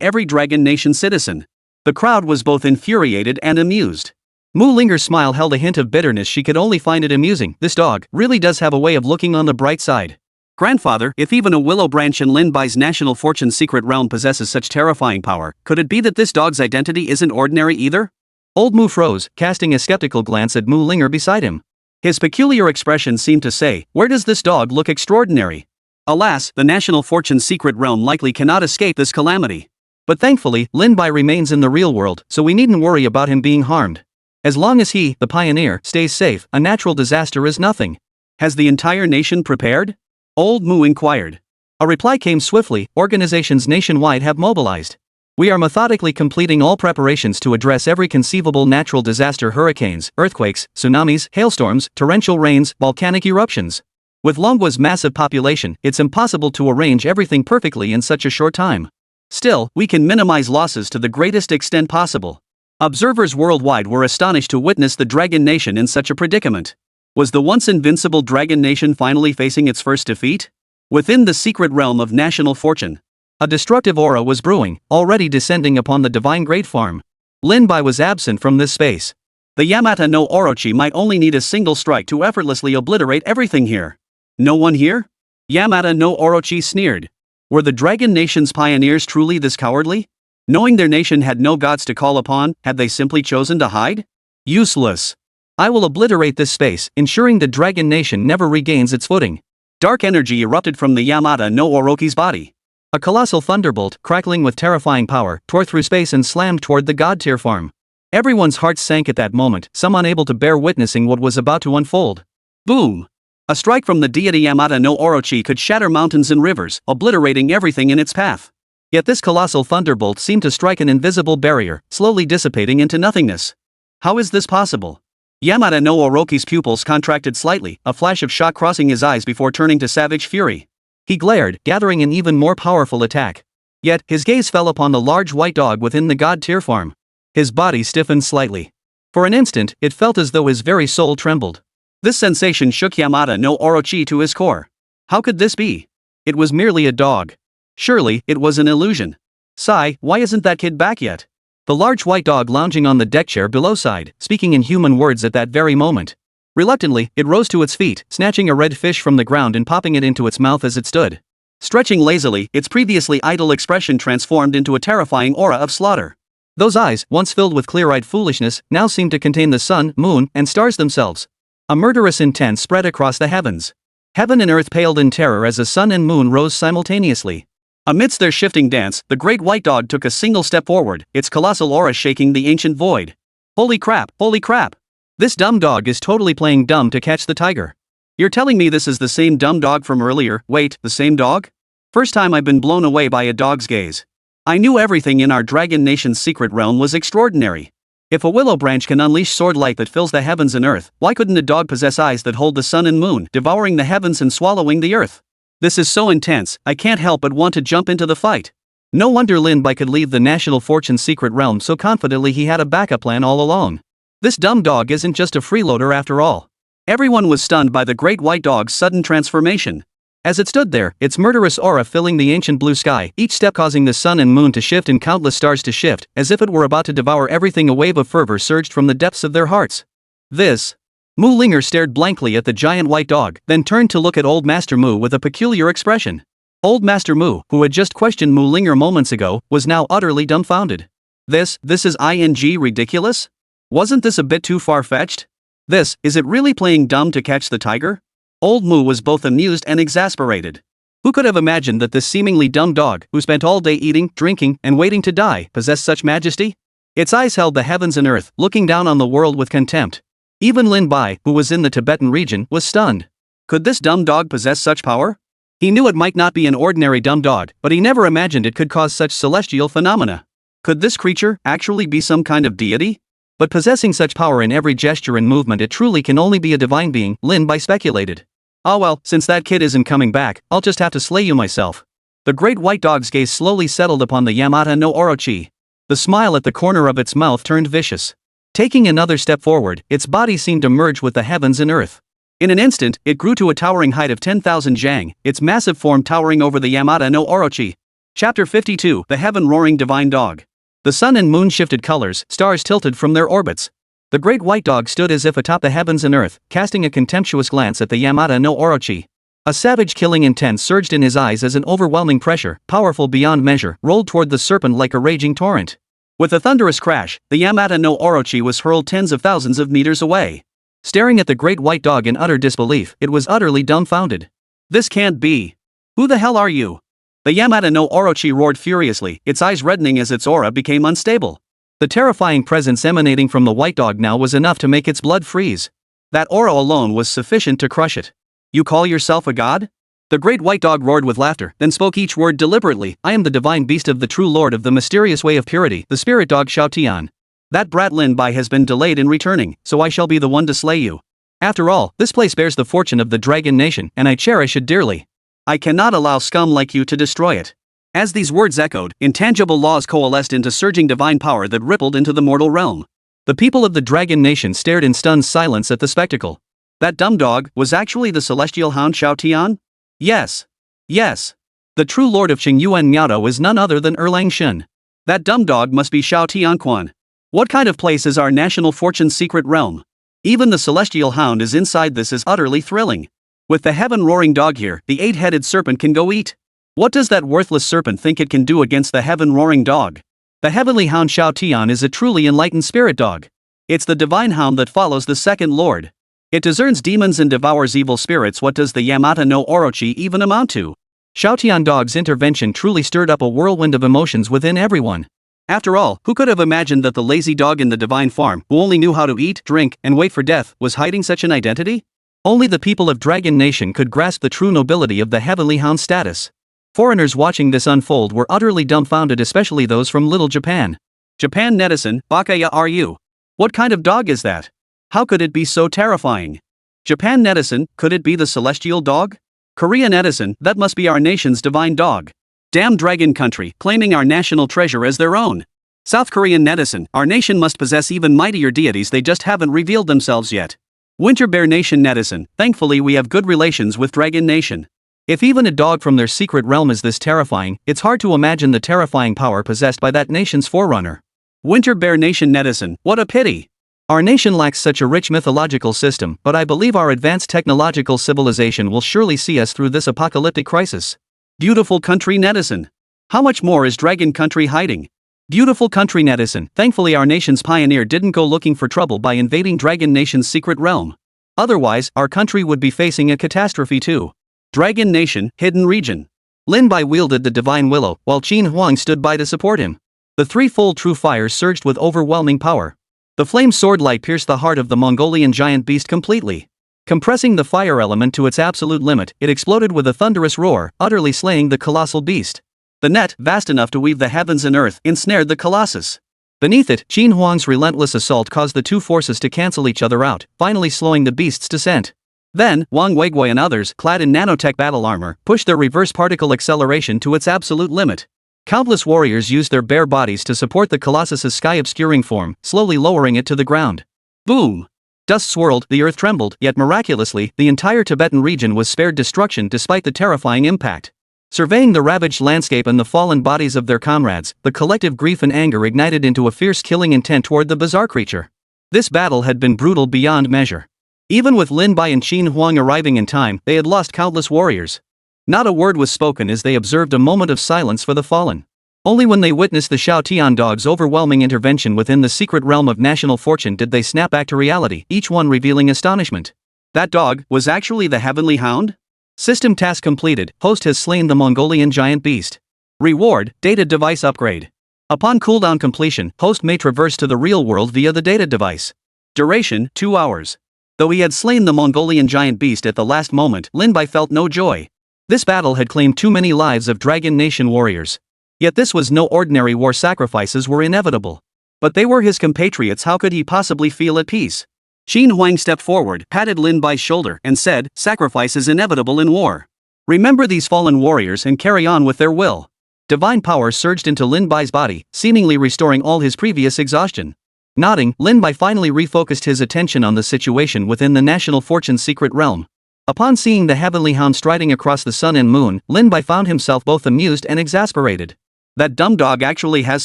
every Dragon Nation citizen. The crowd was both infuriated and amused. Mu Linger's smile held a hint of bitterness. She could only find it amusing. This dog really does have a way of looking on the bright side. Grandfather, if even a willow branch in Lin Bai's national fortune secret realm possesses such terrifying power, could it be that this dog's identity isn't ordinary either? Old Mu froze, casting a skeptical glance at Mu Linger beside him. His peculiar expression seemed to say, where does this dog look extraordinary? Alas, the national fortune secret realm likely cannot escape this calamity. But thankfully, Lin Bai remains in the real world, so we needn't worry about him being harmed. As long as he, the pioneer, stays safe, a natural disaster is nothing. Has the entire nation prepared? Old Mu inquired. A reply came swiftly. Organizations nationwide have mobilized. We are methodically completing all preparations to address every conceivable natural disaster: hurricanes, earthquakes, tsunamis, hailstorms, torrential rains, volcanic eruptions. With Longwa's massive population, it's impossible to arrange everything perfectly in such a short time. Still, we can minimize losses to the greatest extent possible. Observers worldwide were astonished to witness the Dragon Nation in such a predicament. Was the once invincible Dragon Nation finally facing its first defeat? Within the secret realm of national fortune, a destructive aura was brewing, already descending upon the divine great farm. Lin Bai was absent from this space. The Yamata no Orochi might only need a single strike to effortlessly obliterate everything here. No one here? Yamata no Orochi sneered. Were the Dragon Nation's pioneers truly this cowardly? Knowing their nation had no gods to call upon, had they simply chosen to hide? Useless. I will obliterate this space, ensuring the Dragon Nation never regains its footing. Dark energy erupted from the Yamata no Orochi's body. A colossal thunderbolt, crackling with terrifying power, tore through space and slammed toward the god-tier farm. Everyone's hearts sank at that moment, some unable to bear witnessing what was about to unfold. Boom! A strike from the deity Yamata no Orochi could shatter mountains and rivers, obliterating everything in its path. Yet this colossal thunderbolt seemed to strike an invisible barrier, slowly dissipating into nothingness. How is this possible? Yamata no Orochi's pupils contracted slightly, a flash of shock crossing his eyes before turning to savage fury. He glared, gathering an even more powerful attack. Yet, his gaze fell upon the large white dog within the god-tier farm. His body stiffened slightly. For an instant, it felt as though his very soul trembled. This sensation shook Yamata no Orochi to his core. How could this be? It was merely a dog. Surely, it was an illusion. Sigh, why isn't that kid back yet? The large white dog lounging on the deck chair below sighed, speaking in human words at that very moment. Reluctantly, it rose to its feet, snatching a red fish from the ground and popping it into its mouth as it stood. Stretching lazily, its previously idle expression transformed into a terrifying aura of slaughter. Those eyes, once filled with clear-eyed foolishness, now seemed to contain the sun, moon, and stars themselves. A murderous intent spread across the heavens. Heaven and earth paled in terror as the sun and moon rose simultaneously. Amidst their shifting dance, the great white dog took a single step forward, its colossal aura shaking the ancient void. Holy crap, holy crap! This dumb dog is totally playing dumb to catch the tiger. You're telling me this is the same dumb dog from earlier? Wait, the same dog? First time I've been blown away by a dog's gaze. I knew everything in our Dragon Nation's secret realm was extraordinary. If a willow branch can unleash sword light that fills the heavens and earth, why couldn't a dog possess eyes that hold the sun and moon, devouring the heavens and swallowing the earth? This is so intense, I can't help but want to jump into the fight. No wonder Lin Bai could leave the national fortune secret realm so confidently. He had a backup plan all along. This dumb dog isn't just a freeloader after all. Everyone was stunned by the great white dog's sudden transformation. As it stood there, its murderous aura filling the ancient blue sky, each step causing the sun and moon to shift and countless stars to shift, as if it were about to devour everything. A wave of fervor surged from the depths of their hearts. Mu Linger stared blankly at the giant white dog, then turned to look at Old Master Mu with a peculiar expression. Old Master Mu, who had just questioned Mu Linger moments ago, was now utterly dumbfounded. This is ridiculous? Wasn't this a bit too far-fetched? Is it really playing dumb to catch the tiger? Old Mu was both amused and exasperated. Who could have imagined that this seemingly dumb dog, who spent all day eating, drinking, and waiting to die, possessed such majesty? Its eyes held the heavens and earth, looking down on the world with contempt. Even Lin Bai, who was in the Tibetan region, was stunned. Could this dumb dog possess such power? He knew it might not be an ordinary dumb dog, but he never imagined it could cause such celestial phenomena. Could this creature actually be some kind of deity? But possessing such power in every gesture and movement, it truly can only be a divine being, Lin Bai speculated. Ah well, since that kid isn't coming back, I'll just have to slay you myself. The great white dog's gaze slowly settled upon the Yamata no Orochi. The smile at the corner of its mouth turned vicious. Taking another step forward, its body seemed to merge with the heavens and earth. In an instant, it grew to a towering height of 10,000 jang, its massive form towering over the Yamata no Orochi. Chapter 52, The Heaven-Roaring Divine Dog. The sun and moon shifted colors, stars tilted from their orbits. The great white dog stood as if atop the heavens and earth, casting a contemptuous glance at the Yamata no Orochi. A savage killing intent surged in his eyes as an overwhelming pressure, powerful beyond measure, rolled toward the serpent like a raging torrent. With a thunderous crash, the Yamata no Orochi was hurled tens of thousands of meters away. Staring at the great white dog in utter disbelief, it was utterly dumbfounded. This can't be. Who the hell are you? The Yamata no Orochi roared furiously, its eyes reddening as its aura became unstable. The terrifying presence emanating from the white dog now was enough to make its blood freeze. That aura alone was sufficient to crush it. You call yourself a god? The great white dog roared with laughter, then spoke each word deliberately. I am the divine beast of the true lord of the mysterious way of purity, the spirit dog Xiao Tian. That brat Lin Bai has been delayed in returning, so I shall be the one to slay you. After all, this place bears the fortune of the Dragon Nation, and I cherish it dearly. I cannot allow scum like you to destroy it. As these words echoed, intangible laws coalesced into surging divine power that rippled into the mortal realm. The people of the Dragon Nation stared in stunned silence at the spectacle. That dumb dog was actually the celestial hound Xiao Tian? Yes. Yes. The true lord of Qingyuan Miaodo is none other than Erlang Shen. That dumb dog must be Xiao Tianquan. What kind of place is our national fortune's secret realm? Even the celestial hound is inside. This is utterly thrilling. With the heaven-roaring dog here, the eight-headed serpent can go eat. What does that worthless serpent think it can do against the heaven-roaring dog? The heavenly hound Xiao Tian is a truly enlightened spirit dog. It's the divine hound that follows the second lord. It discerns demons and devours evil spirits. What does the Yamata no Orochi even amount to? Xiao Tian dog's intervention truly stirred up a whirlwind of emotions within everyone. After all, who could have imagined that the lazy dog in the divine farm, who only knew how to eat, drink, and wait for death, was hiding such an identity? Only the people of Dragon Nation could grasp the true nobility of the heavenly hound status. Foreigners watching this unfold were utterly dumbfounded, especially those from Little Japan. Japan netizen, bakaya are you? What kind of dog is that? How could it be so terrifying? Japan netizen, could it be the celestial dog? Korea netizen, that must be our nation's divine dog. Damn dragon country, claiming our national treasure as their own. South Korean netizen, our nation must possess even mightier deities, they just haven't revealed themselves yet. Winter Bear Nation netizen, thankfully we have good relations with Dragon Nation. If even a dog from their secret realm is this terrifying, it's hard to imagine the terrifying power possessed by that nation's forerunner. Winter Bear Nation netizen, what a pity. Our nation lacks such a rich mythological system, but I believe our advanced technological civilization will surely see us through this apocalyptic crisis. Beautiful country netizen. How much more is Dragon Country hiding? Beautiful country netizen, thankfully our nation's pioneer didn't go looking for trouble by invading Dragon Nation's secret realm. Otherwise, our country would be facing a catastrophe too. Dragon Nation, hidden region. Lin Bai wielded the divine willow, while Qin Huang stood by to support him. The threefold true fire surged with overwhelming power. The flame sword light pierced the heart of the Mongolian giant beast completely. Compressing the fire element to its absolute limit, it exploded with a thunderous roar, utterly slaying the colossal beast. The net, vast enough to weave the heavens and earth, ensnared the colossus. Beneath it, Qin Huang's relentless assault caused the two forces to cancel each other out, finally slowing the beast's descent. Then, Wang Weigui and others, clad in nanotech battle armor, pushed their reverse particle acceleration to its absolute limit. Countless warriors used their bare bodies to support the colossus's sky-obscuring form, slowly lowering it to the ground. Boom! Dust swirled, the earth trembled, yet miraculously, the entire Tibetan region was spared destruction despite the terrifying impact. Surveying the ravaged landscape and the fallen bodies of their comrades, the collective grief and anger ignited into a fierce killing intent toward the bizarre creature. This battle had been brutal beyond measure. Even with Lin Bai and Qin Huang arriving in time, they had lost countless warriors. Not a word was spoken as they observed a moment of silence for the fallen. Only when they witnessed the Xiao Tian dog's overwhelming intervention within the secret realm of national fortune did they snap back to reality, each one revealing astonishment. That dog was actually the heavenly hound? System task completed, host has slain the Mongolian giant beast. Reward, data device upgrade. Upon cooldown completion, host may traverse to the real world via the data device. Duration, 2 hours. Though he had slain the Mongolian giant beast at the last moment, Lin Bai felt no joy. This battle had claimed too many lives of Dragon Nation warriors. Yet this was no ordinary war, sacrifices were inevitable. But they were his compatriots, how could he possibly feel at peace? Qin Huang stepped forward, patted Lin Bai's shoulder, and said, sacrifice is inevitable in war. Remember these fallen warriors and carry on with their will. Divine power surged into Lin Bai's body, seemingly restoring all his previous exhaustion. Nodding, Lin Bai finally refocused his attention on the situation within the national fortune's secret realm. Upon seeing the heavenly hound striding across the sun and moon, Lin Bai found himself both amused and exasperated. That dumb dog actually has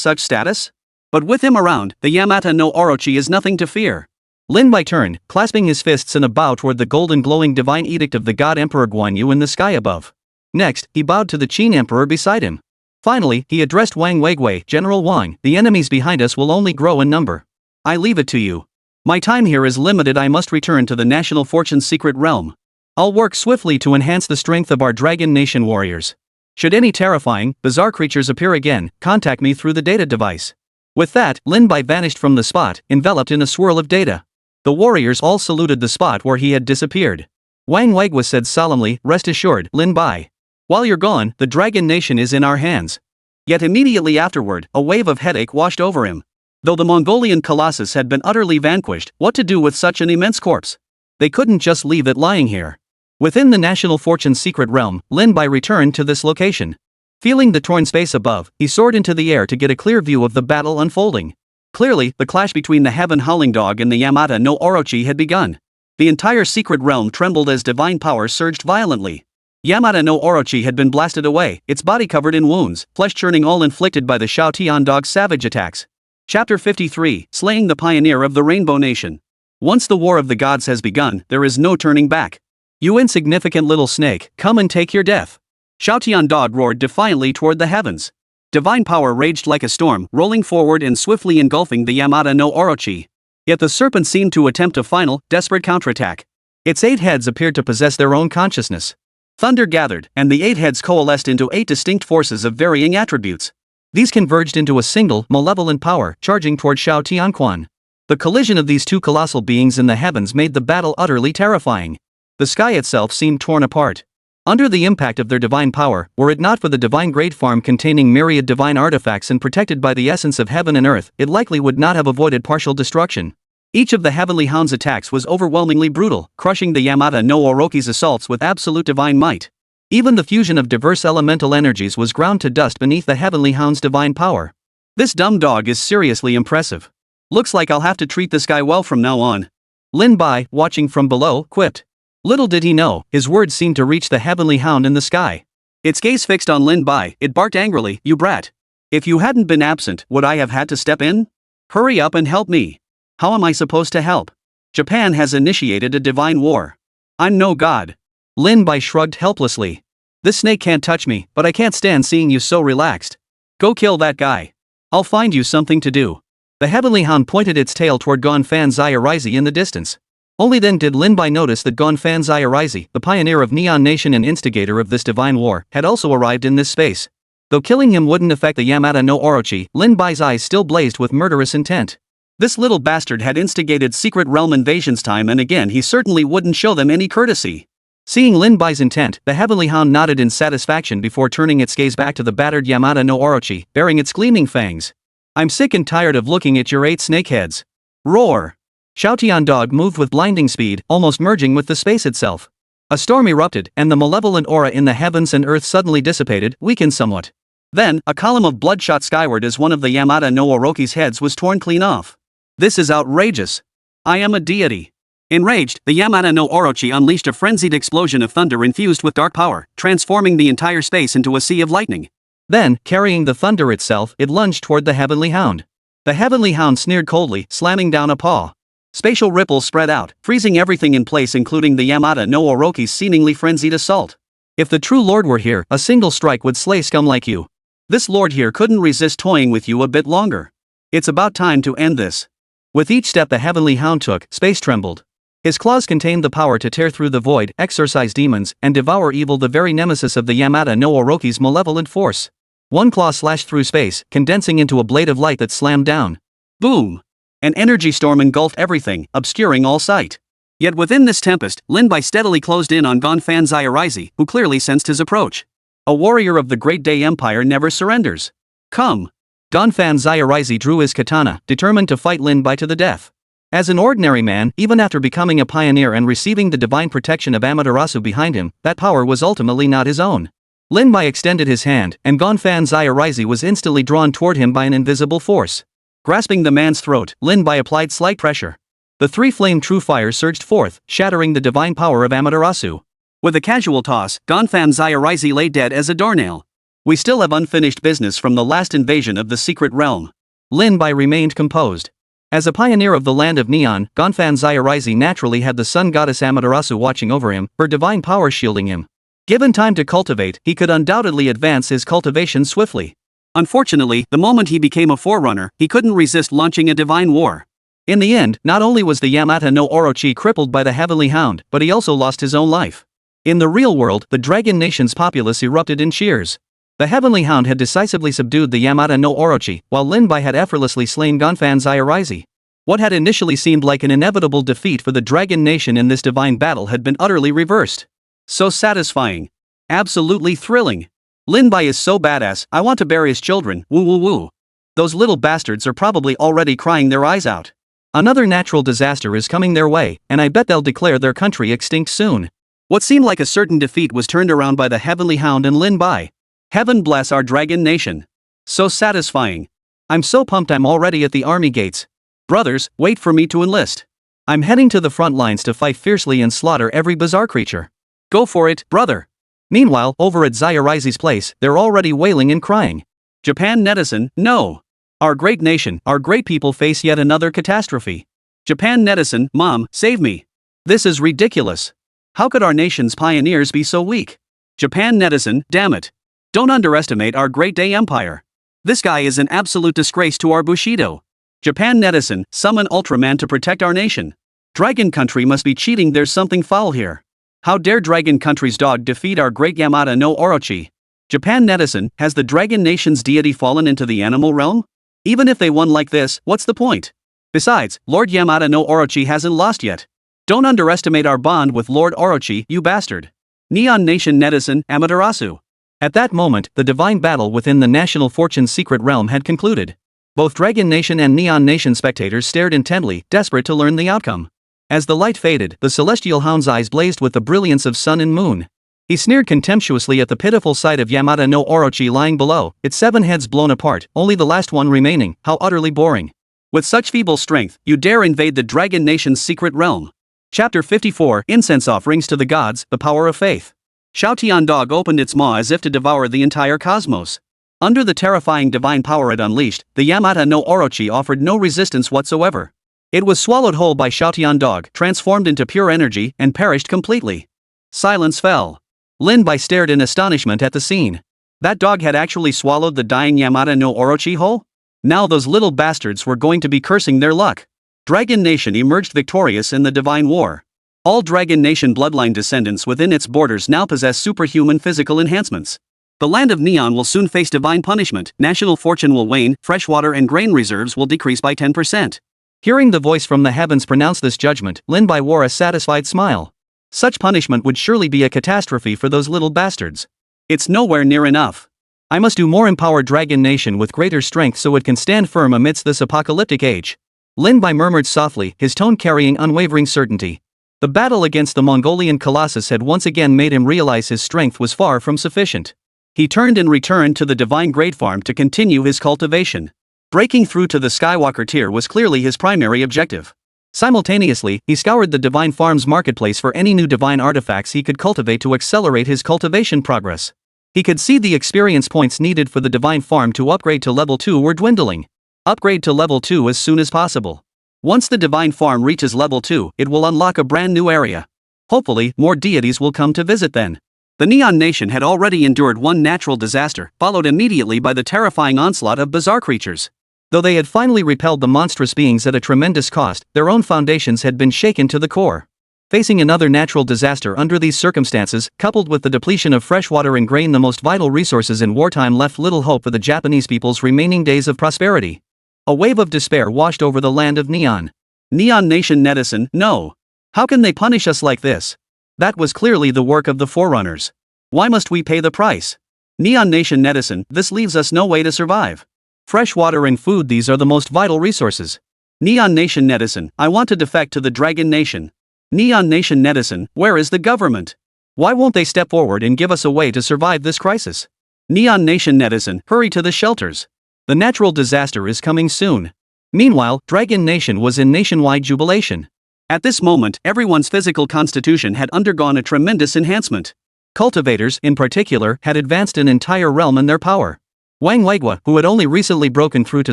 such status? But with him around, the Yamata no Orochi is nothing to fear. Lin Bai turned, clasping his fists in a bow toward the golden glowing divine edict of the god Emperor Guan Yu in the sky above. Next, he bowed to the Qin Emperor beside him. Finally, he addressed Wang Weigui, General Wang, the enemies behind us will only grow in number. I leave it to you. My time here is limited, I must return to the national fortune's secret realm. I'll work swiftly to enhance the strength of our Dragon Nation warriors. Should any terrifying, bizarre creatures appear again, contact me through the data device. With that, Lin Bai vanished from the spot, enveloped in a swirl of data. The warriors all saluted the spot where he had disappeared. Wang Weigui said solemnly, rest assured, Lin Bai. While you're gone, the Dragon Nation is in our hands. Yet immediately afterward, a wave of headache washed over him. Though the Mongolian colossus had been utterly vanquished, what to do with such an immense corpse? They couldn't just leave it lying here. Within the National Fortune's secret realm, Lin Bai returned to this location. Feeling the torn space above, he soared into the air to get a clear view of the battle unfolding. Clearly, the clash between the Heaven Howling Dog and the Yamata no Orochi had begun. The entire secret realm trembled as divine power surged violently. Yamata no Orochi had been blasted away, its body covered in wounds, flesh churning, all inflicted by the Xiaotian dog's savage attacks. Chapter 53, Slaying the Pioneer of the Rainbow Nation. Once the War of the Gods has begun, there is no turning back. You insignificant little snake, come and take your death. Xiaotian dog roared defiantly toward the heavens. Divine power raged like a storm, rolling forward and swiftly engulfing the Yamata no Orochi. Yet the serpent seemed to attempt a final, desperate counterattack. Its 8 heads appeared to possess their own consciousness. Thunder gathered, and the 8 heads coalesced into 8 distinct forces of varying attributes. These converged into a single, malevolent power, charging toward Xiao Tianquan. The collision of these two colossal beings in the heavens made the battle utterly terrifying. The sky itself seemed torn apart. Under the impact of their divine power, were it not for the divine great farm containing myriad divine artifacts and protected by the essence of heaven and earth, it likely would not have avoided partial destruction. Each of the Heavenly Hound's attacks was overwhelmingly brutal, crushing the Yamata no Orochi's assaults with absolute divine might. Even the fusion of diverse elemental energies was ground to dust beneath the Heavenly Hound's divine power. This dumb dog is seriously impressive. Looks like I'll have to treat this guy well from now on. Lin Bai, watching from below, quipped. Little did he know, his words seemed to reach the Heavenly Hound in the sky. Its gaze fixed on Lin Bai, it barked angrily, "You brat. If you hadn't been absent, would I have had to step in? Hurry up and help me. How am I supposed to help? Japan has initiated a divine war. I'm no god." Lin Bai shrugged helplessly. This snake can't touch me, but I can't stand seeing you so relaxed. Go kill that guy. I'll find you something to do. The Heavenly Hound pointed its tail toward Gonfan Zayarizi in the distance. Only then did Lin Bai notice that Gonfan Zayarizi, the pioneer of Neon Nation and instigator of this divine war, had also arrived in this space. Though killing him wouldn't affect the Yamata no Orochi, Lin Bai's eyes still blazed with murderous intent. This little bastard had instigated secret realm invasions time and again he certainly wouldn't show them any courtesy. Seeing Lin Bai's intent, the Heavenly Hound nodded in satisfaction before turning its gaze back to the battered Yamata no Orochi, baring its gleaming fangs. I'm sick and tired of looking at your 8 snakeheads. Roar! Xiaotian dog moved with blinding speed, almost merging with the space itself. A storm erupted, and the malevolent aura in the heavens and earth suddenly dissipated, weakened somewhat. Then, a column of blood shot skyward as one of the Yamata no Orochi's heads was torn clean off. This is outrageous. I am a deity. Enraged, the Yamata no Orochi unleashed a frenzied explosion of thunder infused with dark power, transforming the entire space into a sea of lightning. Then, carrying the thunder itself, it lunged toward the Heavenly Hound. The Heavenly Hound sneered coldly, slamming down a paw. Spatial ripples spread out, freezing everything in place including the Yamata no Orochi's seemingly frenzied assault. If the true lord were here, a single strike would slay scum like you. This lord here couldn't resist toying with you a bit longer. It's about time to end this. With each step the Heavenly Hound took, space trembled. His claws contained the power to tear through the void, exorcise demons, and devour evil, the very nemesis of the Yamata no Orochi's malevolent force. One claw slashed through space, condensing into a blade of light that slammed down. Boom! An energy storm engulfed everything, obscuring all sight. Yet within this tempest, Lin Bai steadily closed in on Gonfan Zayarizi, who clearly sensed his approach. A warrior of the Great Day Empire never surrenders. Come! Gonfan Zayarizi drew his katana, determined to fight Lin Bai to the death. As an ordinary man, even after becoming a pioneer and receiving the divine protection of Amaterasu behind him, that power was ultimately not his own. Lin Bai extended his hand, and Gonfan Zayarizi was instantly drawn toward him by an invisible force. Grasping the man's throat, Lin Bai applied slight pressure. The 3-flame true fire surged forth, shattering the divine power of Amaterasu. With a casual toss, Gonfan Zayarizi lay dead as a doornail. We still have unfinished business from the last invasion of the secret realm. Lin Bai remained composed. As a pioneer of the land of Neon, Gonfan Zayarizi naturally had the sun goddess Amaterasu watching over him, her divine power shielding him. Given time to cultivate, he could undoubtedly advance his cultivation swiftly. Unfortunately, the moment he became a forerunner, he couldn't resist launching a divine war. In the end, not only was the Yamata no Orochi crippled by the Heavenly Hound, but he also lost his own life. In the real world, the Dragon Nation's populace erupted in cheers. The Heavenly Hound had decisively subdued the Yamata no Orochi, while Lin Bai had effortlessly slain Gonfan Zayarizi. What had initially seemed like an inevitable defeat for the Dragon Nation in this divine battle had been utterly reversed. So satisfying. Absolutely thrilling. Lin Bai is so badass, I want to bury his children, woo woo woo. Those little bastards are probably already crying their eyes out. Another natural disaster is coming their way, and I bet they'll declare their country extinct soon. What seemed like a certain defeat was turned around by the Heavenly Hound and Lin Bai. Heaven bless our dragon nation. So satisfying. I'm so pumped I'm already at the army gates. Brothers, wait for me to enlist. I'm heading to the front lines to fight fiercely and slaughter every bizarre creature. Go for it, brother. Meanwhile, over at Zayarizi's place, they're already wailing and crying. Japan netizen, no. Our great nation, our great people face yet another catastrophe. Japan netizen, mom, save me. This is ridiculous. How could our nation's pioneers be so weak? Japan netizen, damn it. Don't underestimate our great day empire. This guy is an absolute disgrace to our Bushido. Japan netizen, summon Ultraman to protect our nation. Dragon Country must be cheating, there's something foul here. How dare Dragon Country's dog defeat our great Yamada no Orochi? Japan netizen, has the Dragon Nation's deity fallen into the animal realm? Even if they won like this, what's the point? Besides, Lord Yamada no Orochi hasn't lost yet. Don't underestimate our bond with Lord Orochi, you bastard. Neon Nation netizen, Amaterasu. At that moment, the divine battle within the National Fortune's secret realm had concluded. Both Dragon Nation and Neon Nation spectators stared intently, desperate to learn the outcome. As the light faded, the celestial hound's eyes blazed with the brilliance of sun and moon. He sneered contemptuously at the pitiful sight of Yamada no Orochi lying below, its 7 heads blown apart, only the last one remaining. How utterly boring. With such feeble strength, you dare invade the Dragon Nation's secret realm. Chapter 54, Incense Offerings to the Gods, the Power of Faith. Xiao Tiandog opened its maw as if to devour the entire cosmos. Under the terrifying divine power it unleashed, the Yamada no Orochi offered no resistance whatsoever. It was swallowed whole by Xiao Tiandog, transformed into pure energy, and perished completely. Silence fell. Lin Bai stared in astonishment at the scene. That dog had actually swallowed the dying Yamada no Orochi whole? Now those little bastards were going to be cursing their luck. Dragon Nation emerged victorious in the divine war. All Dragon Nation bloodline descendants within its borders now possess superhuman physical enhancements. The land of Neon will soon face divine punishment, national fortune will wane, freshwater and grain reserves will decrease by 10%. Hearing the voice from the heavens pronounce this judgment, Lin Bai wore a satisfied smile. Such punishment would surely be a catastrophe for those little bastards. It's nowhere near enough. I must do more, empower Dragon Nation with greater strength so it can stand firm amidst this apocalyptic age. Lin Bai murmured softly, his tone carrying unwavering certainty. The battle against the Mongolian Colossus had once again made him realize his strength was far from sufficient. He turned and returned to the Divine Great Farm to continue his cultivation. Breaking through to the Skywalker tier was clearly his primary objective. Simultaneously, he scoured the Divine Farm's marketplace for any new divine artifacts he could cultivate to accelerate his cultivation progress. He could see the experience points needed for the Divine Farm to upgrade to level 2 were dwindling. Upgrade to level 2 as soon as possible. Once the Divine Farm reaches level 2, it will unlock a brand new area. Hopefully, more deities will come to visit then. The Neon Nation had already endured one natural disaster, followed immediately by the terrifying onslaught of bizarre creatures. Though they had finally repelled the monstrous beings at a tremendous cost, their own foundations had been shaken to the core. Facing another natural disaster under these circumstances, coupled with the depletion of freshwater and grain, the most vital resources in wartime, left little hope for the Japanese people's remaining days of prosperity. A wave of despair washed over the land of Neon. Neon Nation netizen, no. How can they punish us like this? That was clearly the work of the Forerunners. Why must we pay the price? Neon Nation netizen, this leaves us no way to survive. Fresh water and food, these are the most vital resources. Neon Nation netizen, I want to defect to the Dragon Nation. Neon Nation netizen, where is the government? Why won't they step forward and give us a way to survive this crisis? Neon Nation netizen, hurry to the shelters. The natural disaster is coming soon. Meanwhile, Dragon Nation was in nationwide jubilation. At this moment, everyone's physical constitution had undergone a tremendous enhancement. Cultivators, in particular, had advanced an entire realm in their power. Wang Weigua, who had only recently broken through to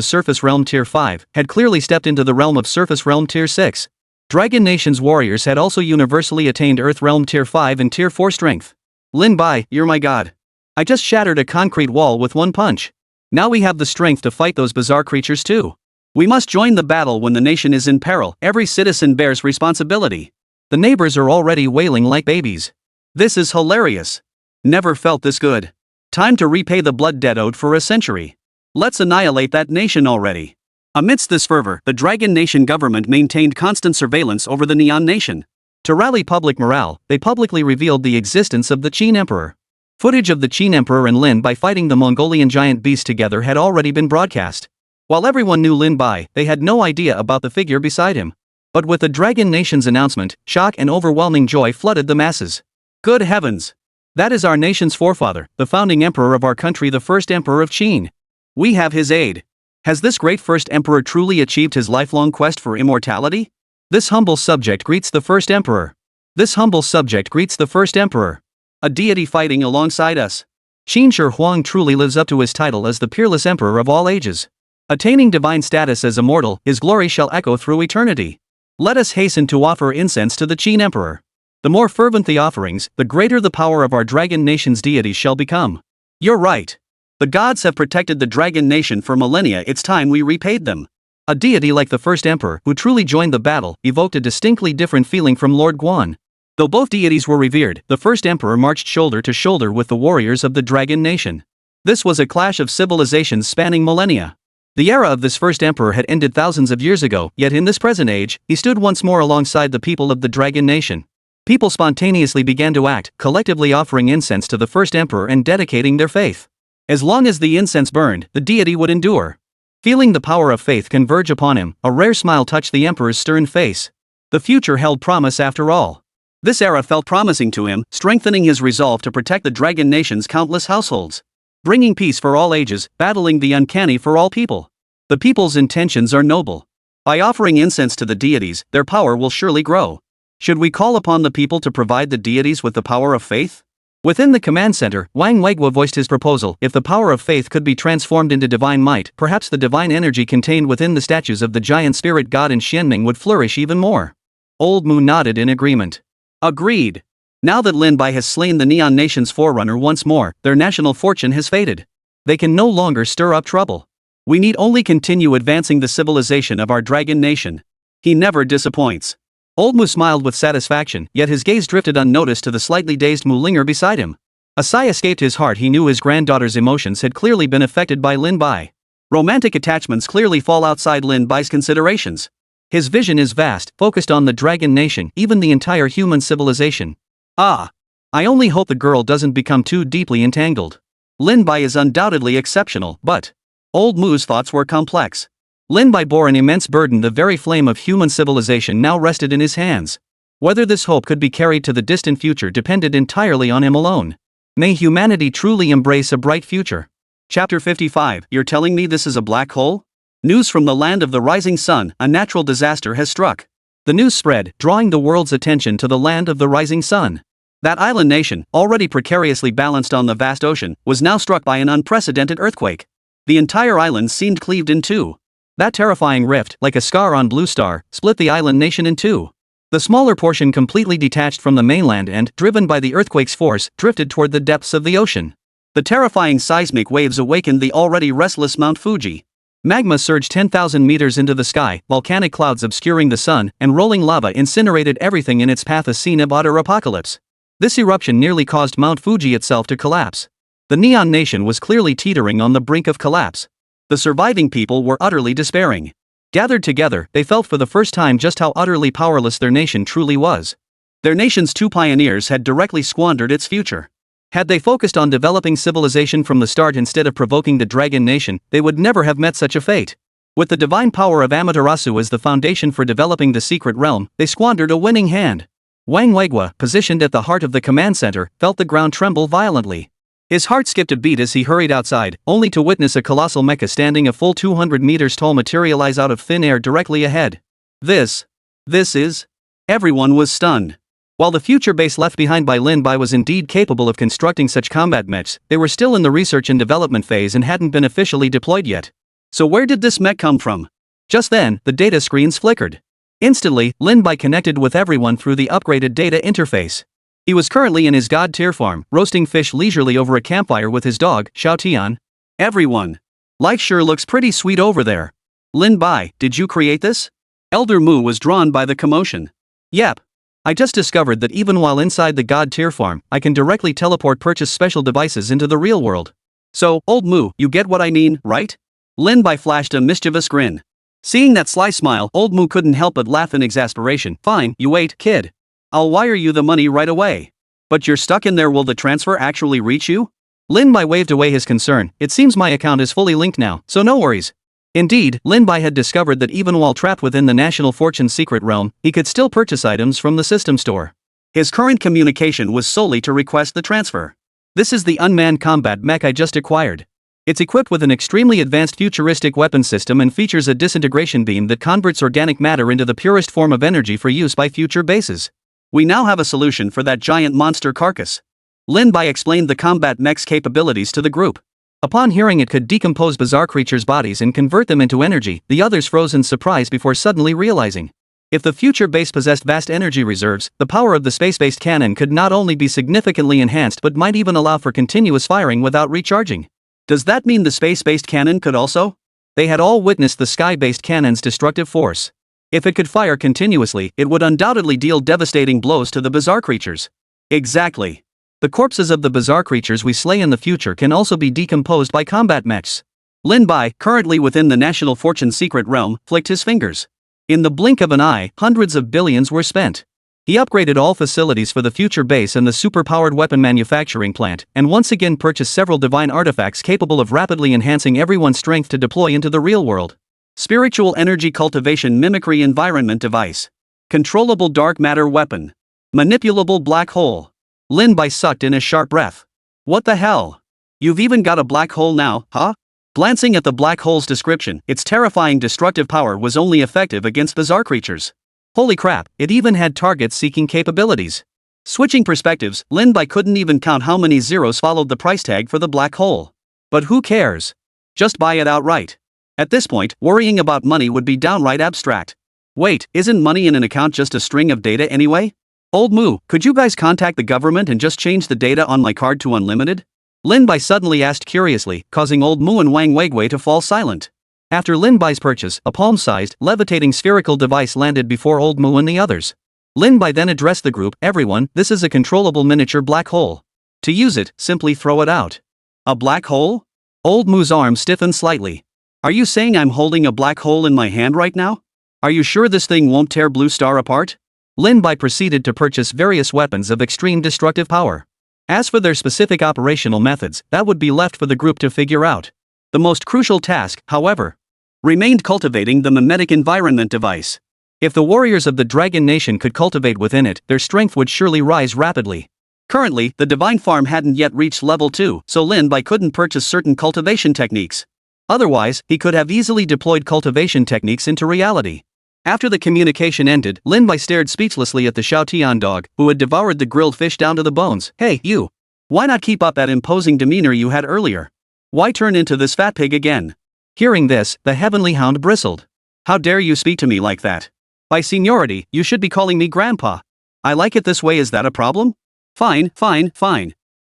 Surface Realm Tier 5, had clearly stepped into the realm of Surface Realm Tier 6. Dragon Nation's warriors had also universally attained Earth Realm Tier 5 and Tier 4 strength. Lin Bai, you're my god. I just shattered a concrete wall with one punch. Now we have the strength to fight those bizarre creatures too. We must join the battle when the nation is in peril. Every citizen bears responsibility. The neighbors are already wailing like babies. This is hilarious. Never felt this good. Time to repay the blood debt owed for a century. Let's annihilate that nation already. Amidst this fervor, the Dragon Nation government maintained constant surveillance over the Neon Nation. To rally public morale, they publicly revealed the existence of the Qin Emperor. Footage of the Qin Emperor and Lin Bai fighting the Mongolian giant beast together had already been broadcast. While everyone knew Lin Bai, they had no idea about the figure beside him. But with the Dragon Nation's announcement, shock and overwhelming joy flooded the masses. Good heavens! That is our nation's forefather, the founding emperor of our country, the first emperor of Qin. We have his aid. Has this great first emperor truly achieved his lifelong quest for immortality? This humble subject greets the first emperor. This humble subject greets the first emperor. A deity fighting alongside us. Qin Shi Huang truly lives up to his title as the peerless emperor of all ages. Attaining divine status as immortal, his glory shall echo through eternity. Let us hasten to offer incense to the Qin emperor. The more fervent the offerings, the greater the power of our Dragon Nation's deities shall become. You're right. The gods have protected the Dragon Nation for millennia, it's time we repaid them. A deity like the first emperor, who truly joined the battle, evoked a distinctly different feeling from Lord Guan. Though both deities were revered, the first emperor marched shoulder to shoulder with the warriors of the Dragon Nation. This was a clash of civilizations spanning millennia. The era of this first emperor had ended thousands of years ago, yet in this present age, he stood once more alongside the people of the Dragon Nation. People spontaneously began to act, collectively offering incense to the first emperor and dedicating their faith. As long as the incense burned, the deity would endure. Feeling the power of faith converge upon him, a rare smile touched the emperor's stern face. The future held promise after all. This era felt promising to him, strengthening his resolve to protect the Dragon Nation's countless households. Bringing peace for all ages, battling the uncanny for all people. The people's intentions are noble. By offering incense to the deities, their power will surely grow. Should we call upon the people to provide the deities with the power of faith? Within the command center, Wang Weiguo voiced his proposal. If the power of faith could be transformed into divine might, perhaps the divine energy contained within the statues of the giant spirit god and Xianming would flourish even more. Old Mu nodded in agreement. Agreed. Now that Lin Bai has slain the Neon Nation's forerunner once more, their national fortune has faded. They can no longer stir up trouble. We need only continue advancing the civilization of our Dragon Nation. He never disappoints. Old Mu smiled with satisfaction, yet his gaze drifted unnoticed to the slightly dazed Mu Linger beside him. A sigh escaped his heart. He knew his granddaughter's emotions had clearly been affected by Lin Bai. Romantic attachments clearly fall outside Lin Bai's considerations. His vision is vast, focused on the Dragon Nation, even the entire human civilization. Ah! I only hope the girl doesn't become too deeply entangled. Lin Bai is undoubtedly exceptional, but... Old Mu's thoughts were complex. Lin Bai bore an immense burden. The very flame of human civilization now rested in his hands. Whether this hope could be carried to the distant future depended entirely on him alone. May humanity truly embrace a bright future. Chapter 55. You're telling me this is a black hole? News from the land of the rising sun, a natural disaster has struck. The news spread, drawing the world's attention to the land of the rising sun. That island nation, already precariously balanced on the vast ocean, was now struck by an unprecedented earthquake. The entire island seemed cleaved in two. That terrifying rift, like a scar on Blue Star, split the island nation in two. The smaller portion completely detached from the mainland and, driven by the earthquake's force, drifted toward the depths of the ocean. The terrifying seismic waves awakened the already restless Mount Fuji. Magma surged 10,000 meters into the sky, volcanic clouds obscuring the sun, and rolling lava incinerated everything in its path, a scene of utter apocalypse. This eruption nearly caused Mount Fuji itself to collapse. The Neon Nation was clearly teetering on the brink of collapse. The surviving people were utterly despairing. Gathered together, they felt for the first time just how utterly powerless their nation truly was. Their nation's two pioneers had directly squandered its future. Had they focused on developing civilization from the start instead of provoking the Dragon Nation, they would never have met such a fate. With the divine power of Amaterasu as the foundation for developing the secret realm, they squandered a winning hand. Wang Weiguo, positioned at the heart of the command center, felt the ground tremble violently. His heart skipped a beat as he hurried outside, only to witness a colossal mecha standing a full 200 meters tall materialize out of thin air directly ahead. This is... Everyone was stunned. While the future base left behind by Lin Bai was indeed capable of constructing such combat mechs, they were still in the research and development phase and hadn't been officially deployed yet. So where did this mech come from? Just then, the data screens flickered. Instantly, Lin Bai connected with everyone through the upgraded data interface. He was currently in his god-tier farm, roasting fish leisurely over a campfire with his dog, Xiao Tian. Everyone. Life sure looks pretty sweet over there. Lin Bai, did you create this? Elder Mu was drawn by the commotion. Yep. I just discovered that even while inside the god-tier farm, I can directly teleport purchase special devices into the real world. So, old Mu, you get what I mean, right? Lin Bai flashed a mischievous grin. Seeing that sly smile, old Mu couldn't help but laugh in exasperation. Fine, you wait, kid. I'll wire you the money right away. But you're stuck in there. Will the transfer actually reach you? Lin Bai waved away his concern. It seems my account is fully linked now, so no worries. Indeed, Lin Bai had discovered that even while trapped within the National Fortune's secret realm, he could still purchase items from the system store. His current communication was solely to request the transfer. This is the unmanned combat mech I just acquired. It's equipped with an extremely advanced futuristic weapon system and features a disintegration beam that converts organic matter into the purest form of energy for use by future bases. We now have a solution for that giant monster carcass. Lin Bai explained the combat mech's capabilities to the group. Upon hearing it could decompose bizarre creatures' bodies and convert them into energy, the others froze in surprise before suddenly realizing. If the future base possessed vast energy reserves, the power of the space-based cannon could not only be significantly enhanced but might even allow for continuous firing without recharging. Does that mean the space-based cannon could also? They had all witnessed the sky-based cannon's destructive force. If it could fire continuously, it would undoubtedly deal devastating blows to the bizarre creatures. Exactly. The corpses of the bizarre creatures we slay in the future can also be decomposed by combat mechs. Lin Bai, currently within the National Fortune secret realm, flicked his fingers. In the blink of an eye, hundreds of billions were spent. He upgraded all facilities for the future base and the super-powered weapon manufacturing plant, and once again purchased several divine artifacts capable of rapidly enhancing everyone's strength to deploy into the real world. Spiritual Energy Cultivation Mimicry Environment Device. Controllable Dark Matter Weapon. Manipulable Black Hole. Lin Bai sucked in a sharp breath. What the hell? You've even got a black hole now, huh? Glancing at the black hole's description, its terrifying destructive power was only effective against bizarre creatures. Holy crap, it even had target-seeking capabilities. Switching perspectives, Lin Bai couldn't even count how many zeros followed the price tag for the black hole. But who cares? Just buy it outright. At this point, worrying about money would be downright abstract. Wait, isn't money in an account just a string of data anyway? Old Moo, could you guys contact the government and just change the data on my card to unlimited? Lin Bai suddenly asked curiously, causing Old Moo and Wang Weigui to fall silent. After Lin Bai's purchase, a palm-sized, levitating spherical device landed before Old Moo and the others. Lin Bai then addressed the group, everyone, this is a controllable miniature black hole. To use it, simply throw it out. A black hole? Old Moo's arm stiffened slightly. Are you saying I'm holding a black hole in my hand right now? Are you sure this thing won't tear Blue Star apart? Lin Bai proceeded to purchase various weapons of extreme destructive power. As for their specific operational methods, that would be left for the group to figure out. The most crucial task, however, remained cultivating the mimetic environment device. If the warriors of the Dragon Nation could cultivate within it, their strength would surely rise rapidly. Currently, the divine farm hadn't yet reached level 2, so Lin Bai couldn't purchase certain cultivation techniques. Otherwise, he could have easily deployed cultivation techniques into reality. After the communication ended, Lin Bai stared speechlessly at the Xiao Tian dog, who had devoured the grilled fish down to the bones. Hey, you! Why not keep up that imposing demeanor you had earlier? Why turn into this fat pig again? Hearing this, the heavenly hound bristled. How dare you speak to me like that? By seniority, you should be calling me grandpa. I like it this way, is that a problem? Fine.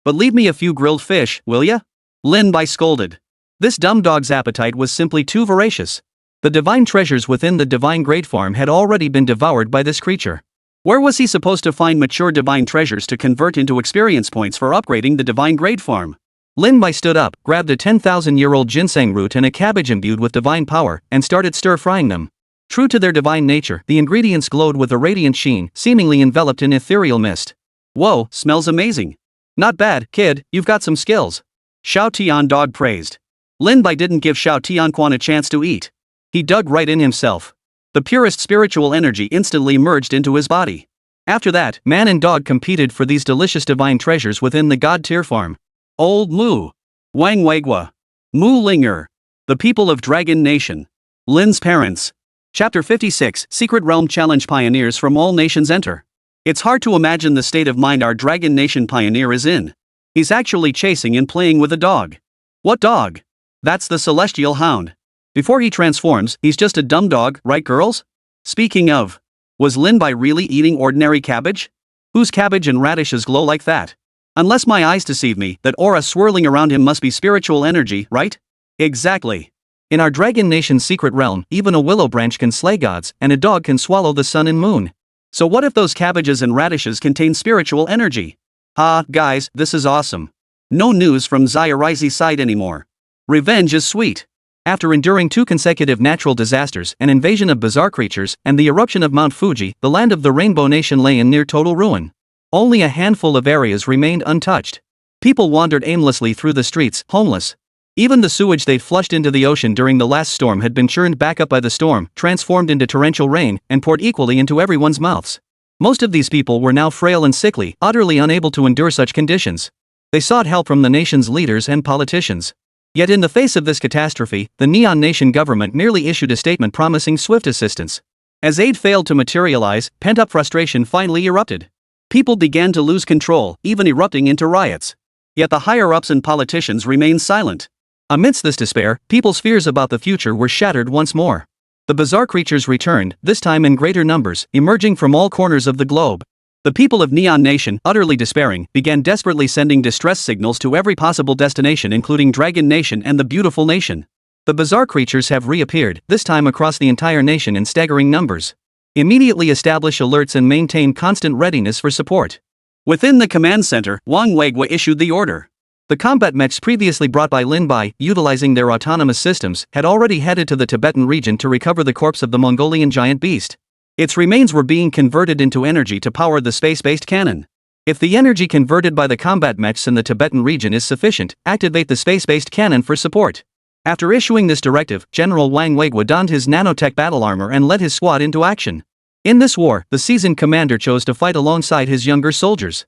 But leave me a few grilled fish, will ya? Lin Bai scolded. This dumb dog's appetite was simply too voracious. The divine treasures within the divine great farm had already been devoured by this creature. Where was he supposed to find mature divine treasures to convert into experience points for upgrading the divine great farm? Lin Bai stood up, grabbed a 10,000-year-old ginseng root and a cabbage imbued with divine power, and started stir-frying them. True to their divine nature, the ingredients glowed with a radiant sheen, seemingly enveloped in ethereal mist. Whoa, smells amazing. Not bad, kid, you've got some skills. Xiao Tian dog praised. Lin Bai didn't give Xiao Tianquan a chance to eat. He dug right in himself. The purest spiritual energy instantly merged into his body. After that, man and dog competed for these delicious divine treasures within the god tier farm. Old Moo. Wang Weigui. Mu Linger. The people of Dragon Nation. Lin's parents. Chapter 56, Secret Realm Challenge. Pioneers from all nations enter. It's hard to imagine the state of mind our Dragon Nation pioneer is in. He's actually chasing and playing with a dog. What dog? That's the Celestial Hound. Before he transforms, he's just a dumb dog, right girls? Speaking of, was Lin Bai really eating ordinary cabbage? Whose cabbage and radishes glow like that? Unless my eyes deceive me, that aura swirling around him must be spiritual energy, right? Exactly. In our Dragon Nation's secret realm, even a willow branch can slay gods, and a dog can swallow the sun and moon. So what if those cabbages and radishes contain spiritual energy? Guys, this is awesome. No news from Zayarizi's side anymore. Revenge is sweet. After enduring 2 consecutive natural disasters, an invasion of bizarre creatures, and the eruption of Mount Fuji, the land of the Rainbow Nation lay in near total ruin. Only a handful of areas remained untouched. People wandered aimlessly through the streets, homeless. Even the sewage they'd flushed into the ocean during the last storm had been churned back up by the storm, transformed into torrential rain, and poured equally into everyone's mouths. Most of these people were now frail and sickly, utterly unable to endure such conditions. They sought help from the nation's leaders and politicians. Yet in the face of this catastrophe, the Neon Nation government merely issued a statement promising swift assistance. As aid failed to materialize, pent-up frustration finally erupted. People began to lose control, even erupting into riots. Yet the higher-ups and politicians remained silent. Amidst this despair, people's fears about the future were shattered once more. The bizarre creatures returned, this time in greater numbers, emerging from all corners of the globe. The people of Neon Nation, utterly despairing, began desperately sending distress signals to every possible destination including Dragon Nation and the Beautiful Nation. The bizarre creatures have reappeared, this time across the entire nation in staggering numbers. Immediately establish alerts and maintain constant readiness for support. Within the command center, Wang Weigua issued the order. The combat mechs previously brought by Lin Bai, utilizing their autonomous systems, had already headed to the Tibetan region to recover the corpse of the Mongolian giant beast. Its remains were being converted into energy to power the space-based cannon. If the energy converted by the combat mechs in the Tibetan region is sufficient, activate the space-based cannon for support. After issuing this directive, General Wang Weigua donned his nanotech battle armor and led his squad into action. In this war, the seasoned commander chose to fight alongside his younger soldiers.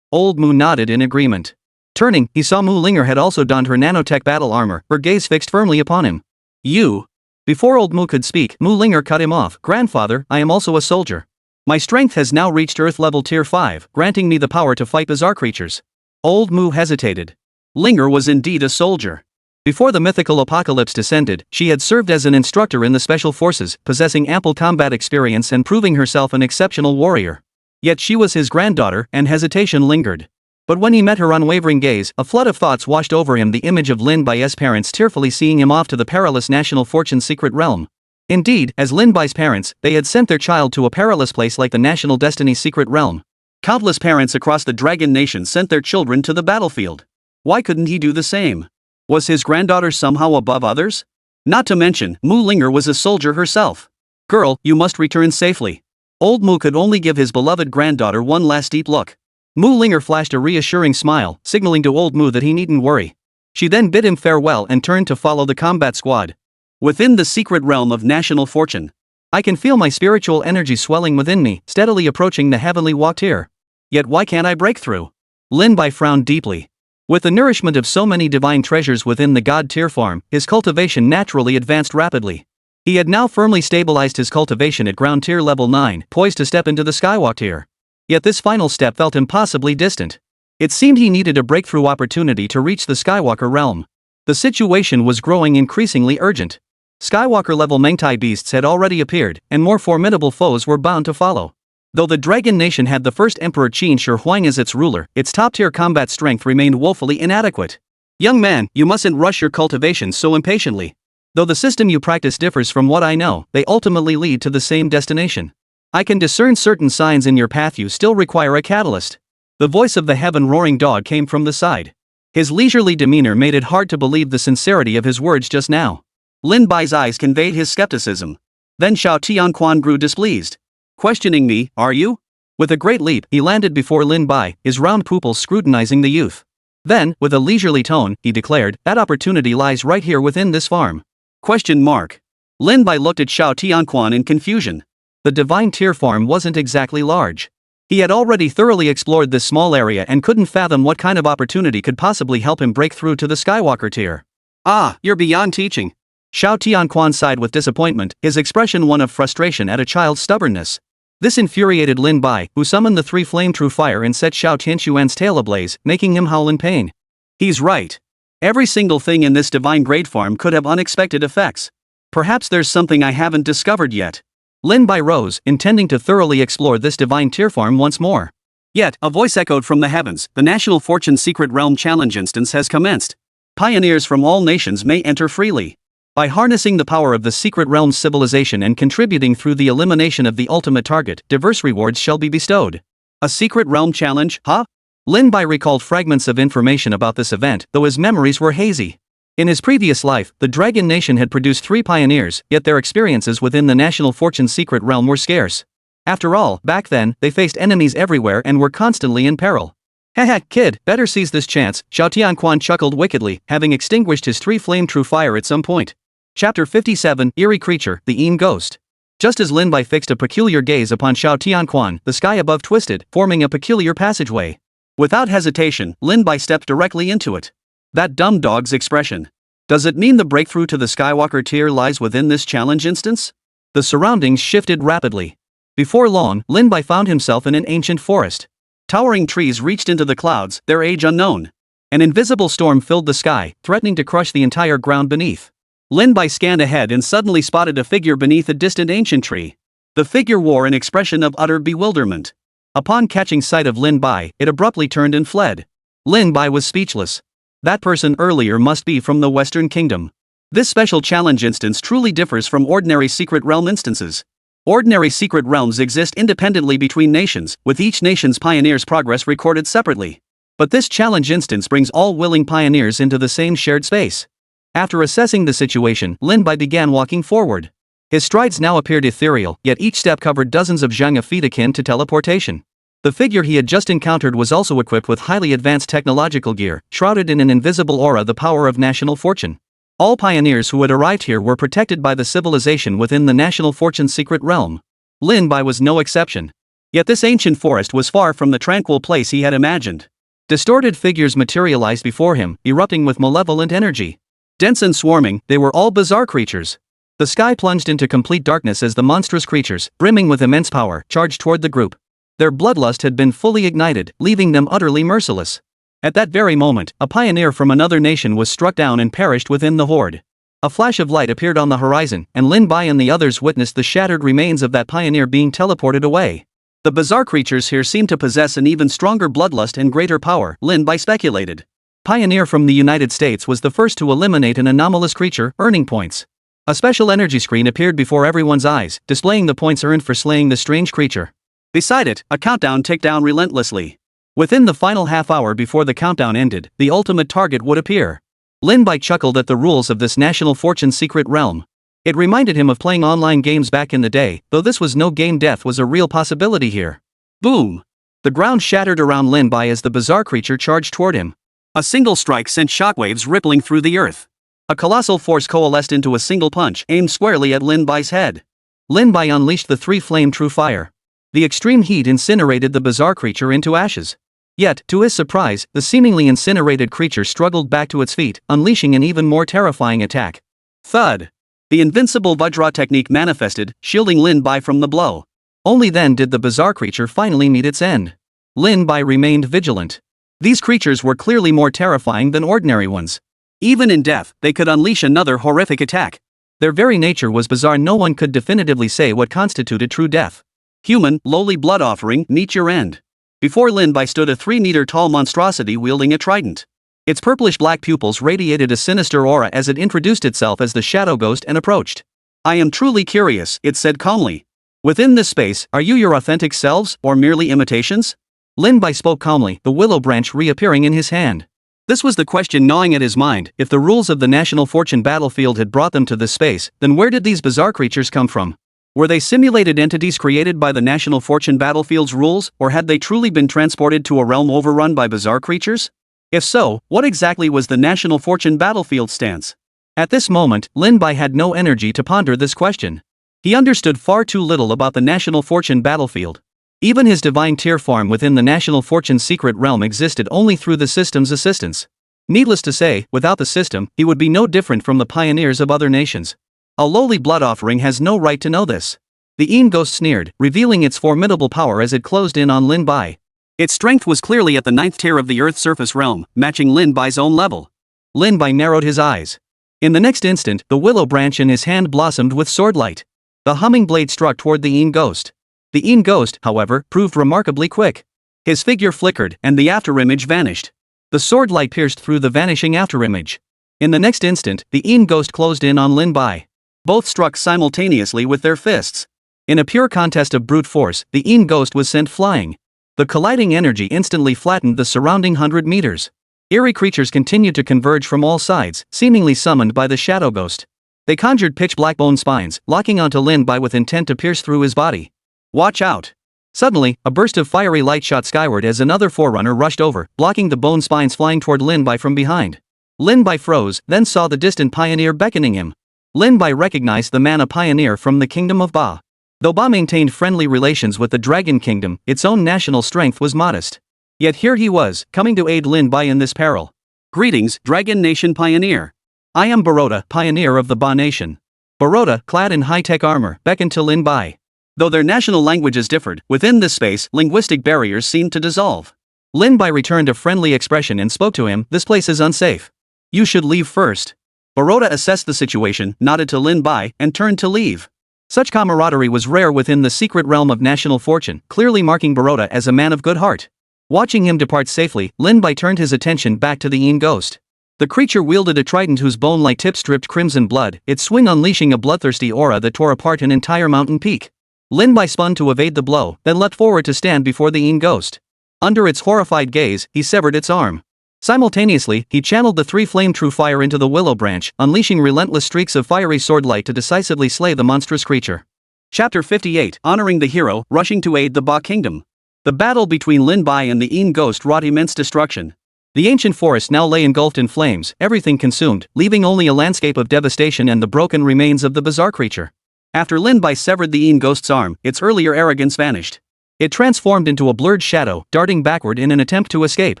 Old Mu nodded in agreement. Turning, he saw Mu Linger had also donned her nanotech battle armor, her gaze fixed firmly upon him. You. Before old Mu could speak, Mu Linger cut him off. Grandfather, I am also a soldier. My strength has now reached Earth level tier 5, granting me the power to fight bizarre creatures. Old Mu hesitated. Linger was indeed a soldier. Before the mythical apocalypse descended, she had served as an instructor in the special forces, possessing ample combat experience and proving herself an exceptional warrior. Yet she was his granddaughter, and hesitation lingered. But when he met her unwavering gaze, a flood of thoughts washed over him, the image of Lin Bai's parents tearfully seeing him off to the perilous National Fortune secret realm. Indeed, as Lin Bai's parents, they had sent their child to a perilous place like the National Destiny secret realm. Countless parents across the Dragon Nation sent their children to the battlefield. Why couldn't he do the same? Was his granddaughter somehow above others? Not to mention, Mu Linger was a soldier herself. Girl, you must return safely. Old Mu could only give his beloved granddaughter one last deep look. Mu Linger flashed a reassuring smile, signaling to old Mu that he needn't worry. She then bid him farewell and turned to follow the combat squad. Within the secret realm of National Fortune, I can feel my spiritual energy swelling within me, steadily approaching the heavenly walk tier. Yet why can't I break through? Lin Bai frowned deeply. With the nourishment of so many divine treasures within the god tier farm, his cultivation naturally advanced rapidly. He had now firmly stabilized his cultivation at ground tier level 9, poised to step into the skywalk tier. Yet this final step felt impossibly distant. It seemed he needed a breakthrough opportunity to reach the Skywalker realm. The situation was growing increasingly urgent. Skywalker-level Mengtai beasts had already appeared, and more formidable foes were bound to follow. Though the Dragon Nation had the first Emperor Qin Shi Huang as its ruler, its top-tier combat strength remained woefully inadequate. Young man, you mustn't rush your cultivation so impatiently. Though the system you practice differs from what I know, they ultimately lead to the same destination. I can discern certain signs in your path. You still require a catalyst. The voice of the heaven-roaring dog came from the side. His leisurely demeanor made it hard to believe the sincerity of his words just now. Lin Bai's eyes conveyed his skepticism. Then Xiao Tianquan grew displeased. Questioning me, are you? With a great leap, he landed before Lin Bai, his round pupils scrutinizing the youth. Then, with a leisurely tone, he declared, that opportunity lies right here within this farm. Lin Bai looked at Xiao Tianquan in confusion. The divine tier farm wasn't exactly large. He had already thoroughly explored this small area and couldn't fathom what kind of opportunity could possibly help him break through to the Skywalker tier. Ah, you're beyond teaching. Xiao Tianquan sighed with disappointment, his expression one of frustration at a child's stubbornness. This infuriated Lin Bai, who summoned the 3 flame true fire and set Xiao Tianquan's tail ablaze, making him howl in pain. He's right. Every single thing in this divine grade farm could have unexpected effects. Perhaps there's something I haven't discovered yet. Lin Bai rose, intending to thoroughly explore this divine tier farm once more. Yet, a voice echoed from the heavens, the National Fortune Secret Realm Challenge instance has commenced. Pioneers from all nations may enter freely. By harnessing the power of the Secret Realm's civilization and contributing through the elimination of the ultimate target, diverse rewards shall be bestowed. A Secret Realm Challenge, huh? Lin Bai recalled fragments of information about this event, though his memories were hazy. In his previous life, the Dragon Nation had produced 3 pioneers, yet their experiences within the National Fortune secret realm were scarce. After all, back then, they faced enemies everywhere and were constantly in peril. Haha, kid, better seize this chance, Xiao Tianquan chuckled wickedly, having extinguished his three-flame true fire at some point. Chapter 57, Eerie Creature, the Een Ghost. Just as Lin Bai fixed a peculiar gaze upon Xiao Tianquan, the sky above twisted, forming a peculiar passageway. Without hesitation, Lin Bai stepped directly into it. That dumb dog's expression. Does it mean the breakthrough to the Skywalker tier lies within this challenge instance? The surroundings shifted rapidly. Before long, Lin Bai found himself in an ancient forest. Towering trees reached into the clouds, their age unknown. An invisible storm filled the sky, threatening to crush the entire ground beneath. Lin Bai scanned ahead and suddenly spotted a figure beneath a distant ancient tree. The figure wore an expression of utter bewilderment. Upon catching sight of Lin Bai, it abruptly turned and fled. Lin Bai was speechless. That person earlier must be from the Western Kingdom. This special challenge instance truly differs from ordinary secret realm instances. Ordinary secret realms exist independently between nations, with each nation's pioneers' progress recorded separately. But this challenge instance brings all willing pioneers into the same shared space. After assessing the situation, Lin Bai began walking forward. His strides now appeared ethereal, yet each step covered dozens of zhang of feet akin to teleportation. The figure he had just encountered was also equipped with highly advanced technological gear, shrouded in an invisible aura, the power of national fortune. All pioneers who had arrived here were protected by the civilization within the national fortune's secret realm. Lin Bai was no exception. Yet this ancient forest was far from the tranquil place he had imagined. Distorted figures materialized before him, erupting with malevolent energy. Dense and swarming, they were all bizarre creatures. The sky plunged into complete darkness as the monstrous creatures, brimming with immense power, charged toward the group. Their bloodlust had been fully ignited, leaving them utterly merciless. At that very moment, a pioneer from another nation was struck down and perished within the horde. A flash of light appeared on the horizon, and Lin Bai and the others witnessed the shattered remains of that pioneer being teleported away. The bizarre creatures here seemed to possess an even stronger bloodlust and greater power, Lin Bai speculated. Pioneer from the United States was the first to eliminate an anomalous creature, earning points. A special energy screen appeared before everyone's eyes, displaying the points earned for slaying the strange creature. Beside it, a countdown ticked down relentlessly. Within the final half hour before the countdown ended, the ultimate target would appear. Lin Bai chuckled at the rules of this national fortune secret realm. It reminded him of playing online games back in the day, though this was no game. Death was a real possibility here. Boom! The ground shattered around Lin Bai as the bizarre creature charged toward him. A single strike sent shockwaves rippling through the earth. A colossal force coalesced into a single punch, aimed squarely at Lin Bai's head. Lin Bai unleashed the three-flame true fire. The extreme heat incinerated the bizarre creature into ashes. Yet, to his surprise, the seemingly incinerated creature struggled back to its feet, unleashing an even more terrifying attack. Thud! The invincible Vajra technique manifested, shielding Lin Bai from the blow. Only then did the bizarre creature finally meet its end. Lin Bai remained vigilant. These creatures were clearly more terrifying than ordinary ones. Even in death, they could unleash another horrific attack. Their very nature was bizarre. No one could definitively say what constituted true death. Human, lowly blood offering, meet your end. Before Lin Bai stood a 3-meter-tall monstrosity wielding a trident. Its purplish-black pupils radiated a sinister aura as it introduced itself as the Shadow Ghost and approached. "I am truly curious," it said calmly. "Within this space, are you your authentic selves, or merely imitations?" Lin Bai spoke calmly, the willow branch reappearing in his hand. This was the question gnawing at his mind. If the rules of the National Fortune battlefield had brought them to this space, then where did these bizarre creatures come from? Were they simulated entities created by the National Fortune battlefield's rules, or had they truly been transported to a realm overrun by bizarre creatures? If so, what exactly was the National Fortune battlefield stance? At this moment, Lin Bai had no energy to ponder this question. He understood far too little about the National Fortune battlefield. Even his divine tier farm within the National Fortune secret realm existed only through the system's assistance. Needless to say, without the system, he would be no different from the pioneers of other nations. A lowly blood offering has no right to know this. The Een Ghost sneered, revealing its formidable power as it closed in on Lin Bai. Its strength was clearly at the 9th tier of the Earth's surface realm, matching Lin Bai's own level. Lin Bai narrowed his eyes. In the next instant, the willow branch in his hand blossomed with swordlight. The humming blade struck toward the Een Ghost. The Een Ghost, however, proved remarkably quick. His figure flickered, and the afterimage vanished. The swordlight pierced through the vanishing afterimage. In the next instant, the Een Ghost closed in on Lin Bai. Both struck simultaneously with their fists. In a pure contest of brute force, the Een Ghost was sent flying. The colliding energy instantly flattened the surrounding 100 meters. Eerie creatures continued to converge from all sides, seemingly summoned by the Shadow Ghost. They conjured pitch-black bone spines, locking onto Lin Bai with intent to pierce through his body. "Watch out!" Suddenly, a burst of fiery light shot skyward as another forerunner rushed over, blocking the bone spines flying toward Lin Bai from behind. Lin Bai froze, then saw the distant pioneer beckoning him. Lin Bai recognized the man, a pioneer from the kingdom of Ba. Though Ba maintained friendly relations with the Dragon Kingdom, its own national strength was modest. Yet here he was, coming to aid Lin Bai in this peril. Greetings, Dragon Nation Pioneer. I am Baroda, pioneer of the Ba Nation. Baroda, clad in high-tech armor, beckoned to Lin Bai. Though their national languages differed, within this space, linguistic barriers seemed to dissolve. Lin Bai returned a friendly expression and spoke to him, "This place is unsafe. You should leave first." Baroda assessed the situation, nodded to Lin Bai, and turned to leave. Such camaraderie was rare within the secret realm of national fortune, clearly marking Baroda as a man of good heart. Watching him depart safely, Lin Bai turned his attention back to the Yin ghost. The creature wielded a trident whose bone-like tips dripped crimson blood, its swing unleashing a bloodthirsty aura that tore apart an entire mountain peak. Lin Bai spun to evade the blow, then leapt forward to stand before the Yin ghost. Under its horrified gaze, he severed its arm. Simultaneously, he channeled the three-flame true fire into the willow branch, unleashing relentless streaks of fiery sword light to decisively slay the monstrous creature. Chapter 58, Honoring the Hero, Rushing to Aid the Ba Kingdom. The battle between Lin Bai and the Yin ghost wrought immense destruction. The ancient forest now lay engulfed in flames, everything consumed, leaving only a landscape of devastation and the broken remains of the bizarre creature. After Lin Bai severed the Yin ghost's arm, its earlier arrogance vanished. It transformed into a blurred shadow, darting backward in an attempt to escape.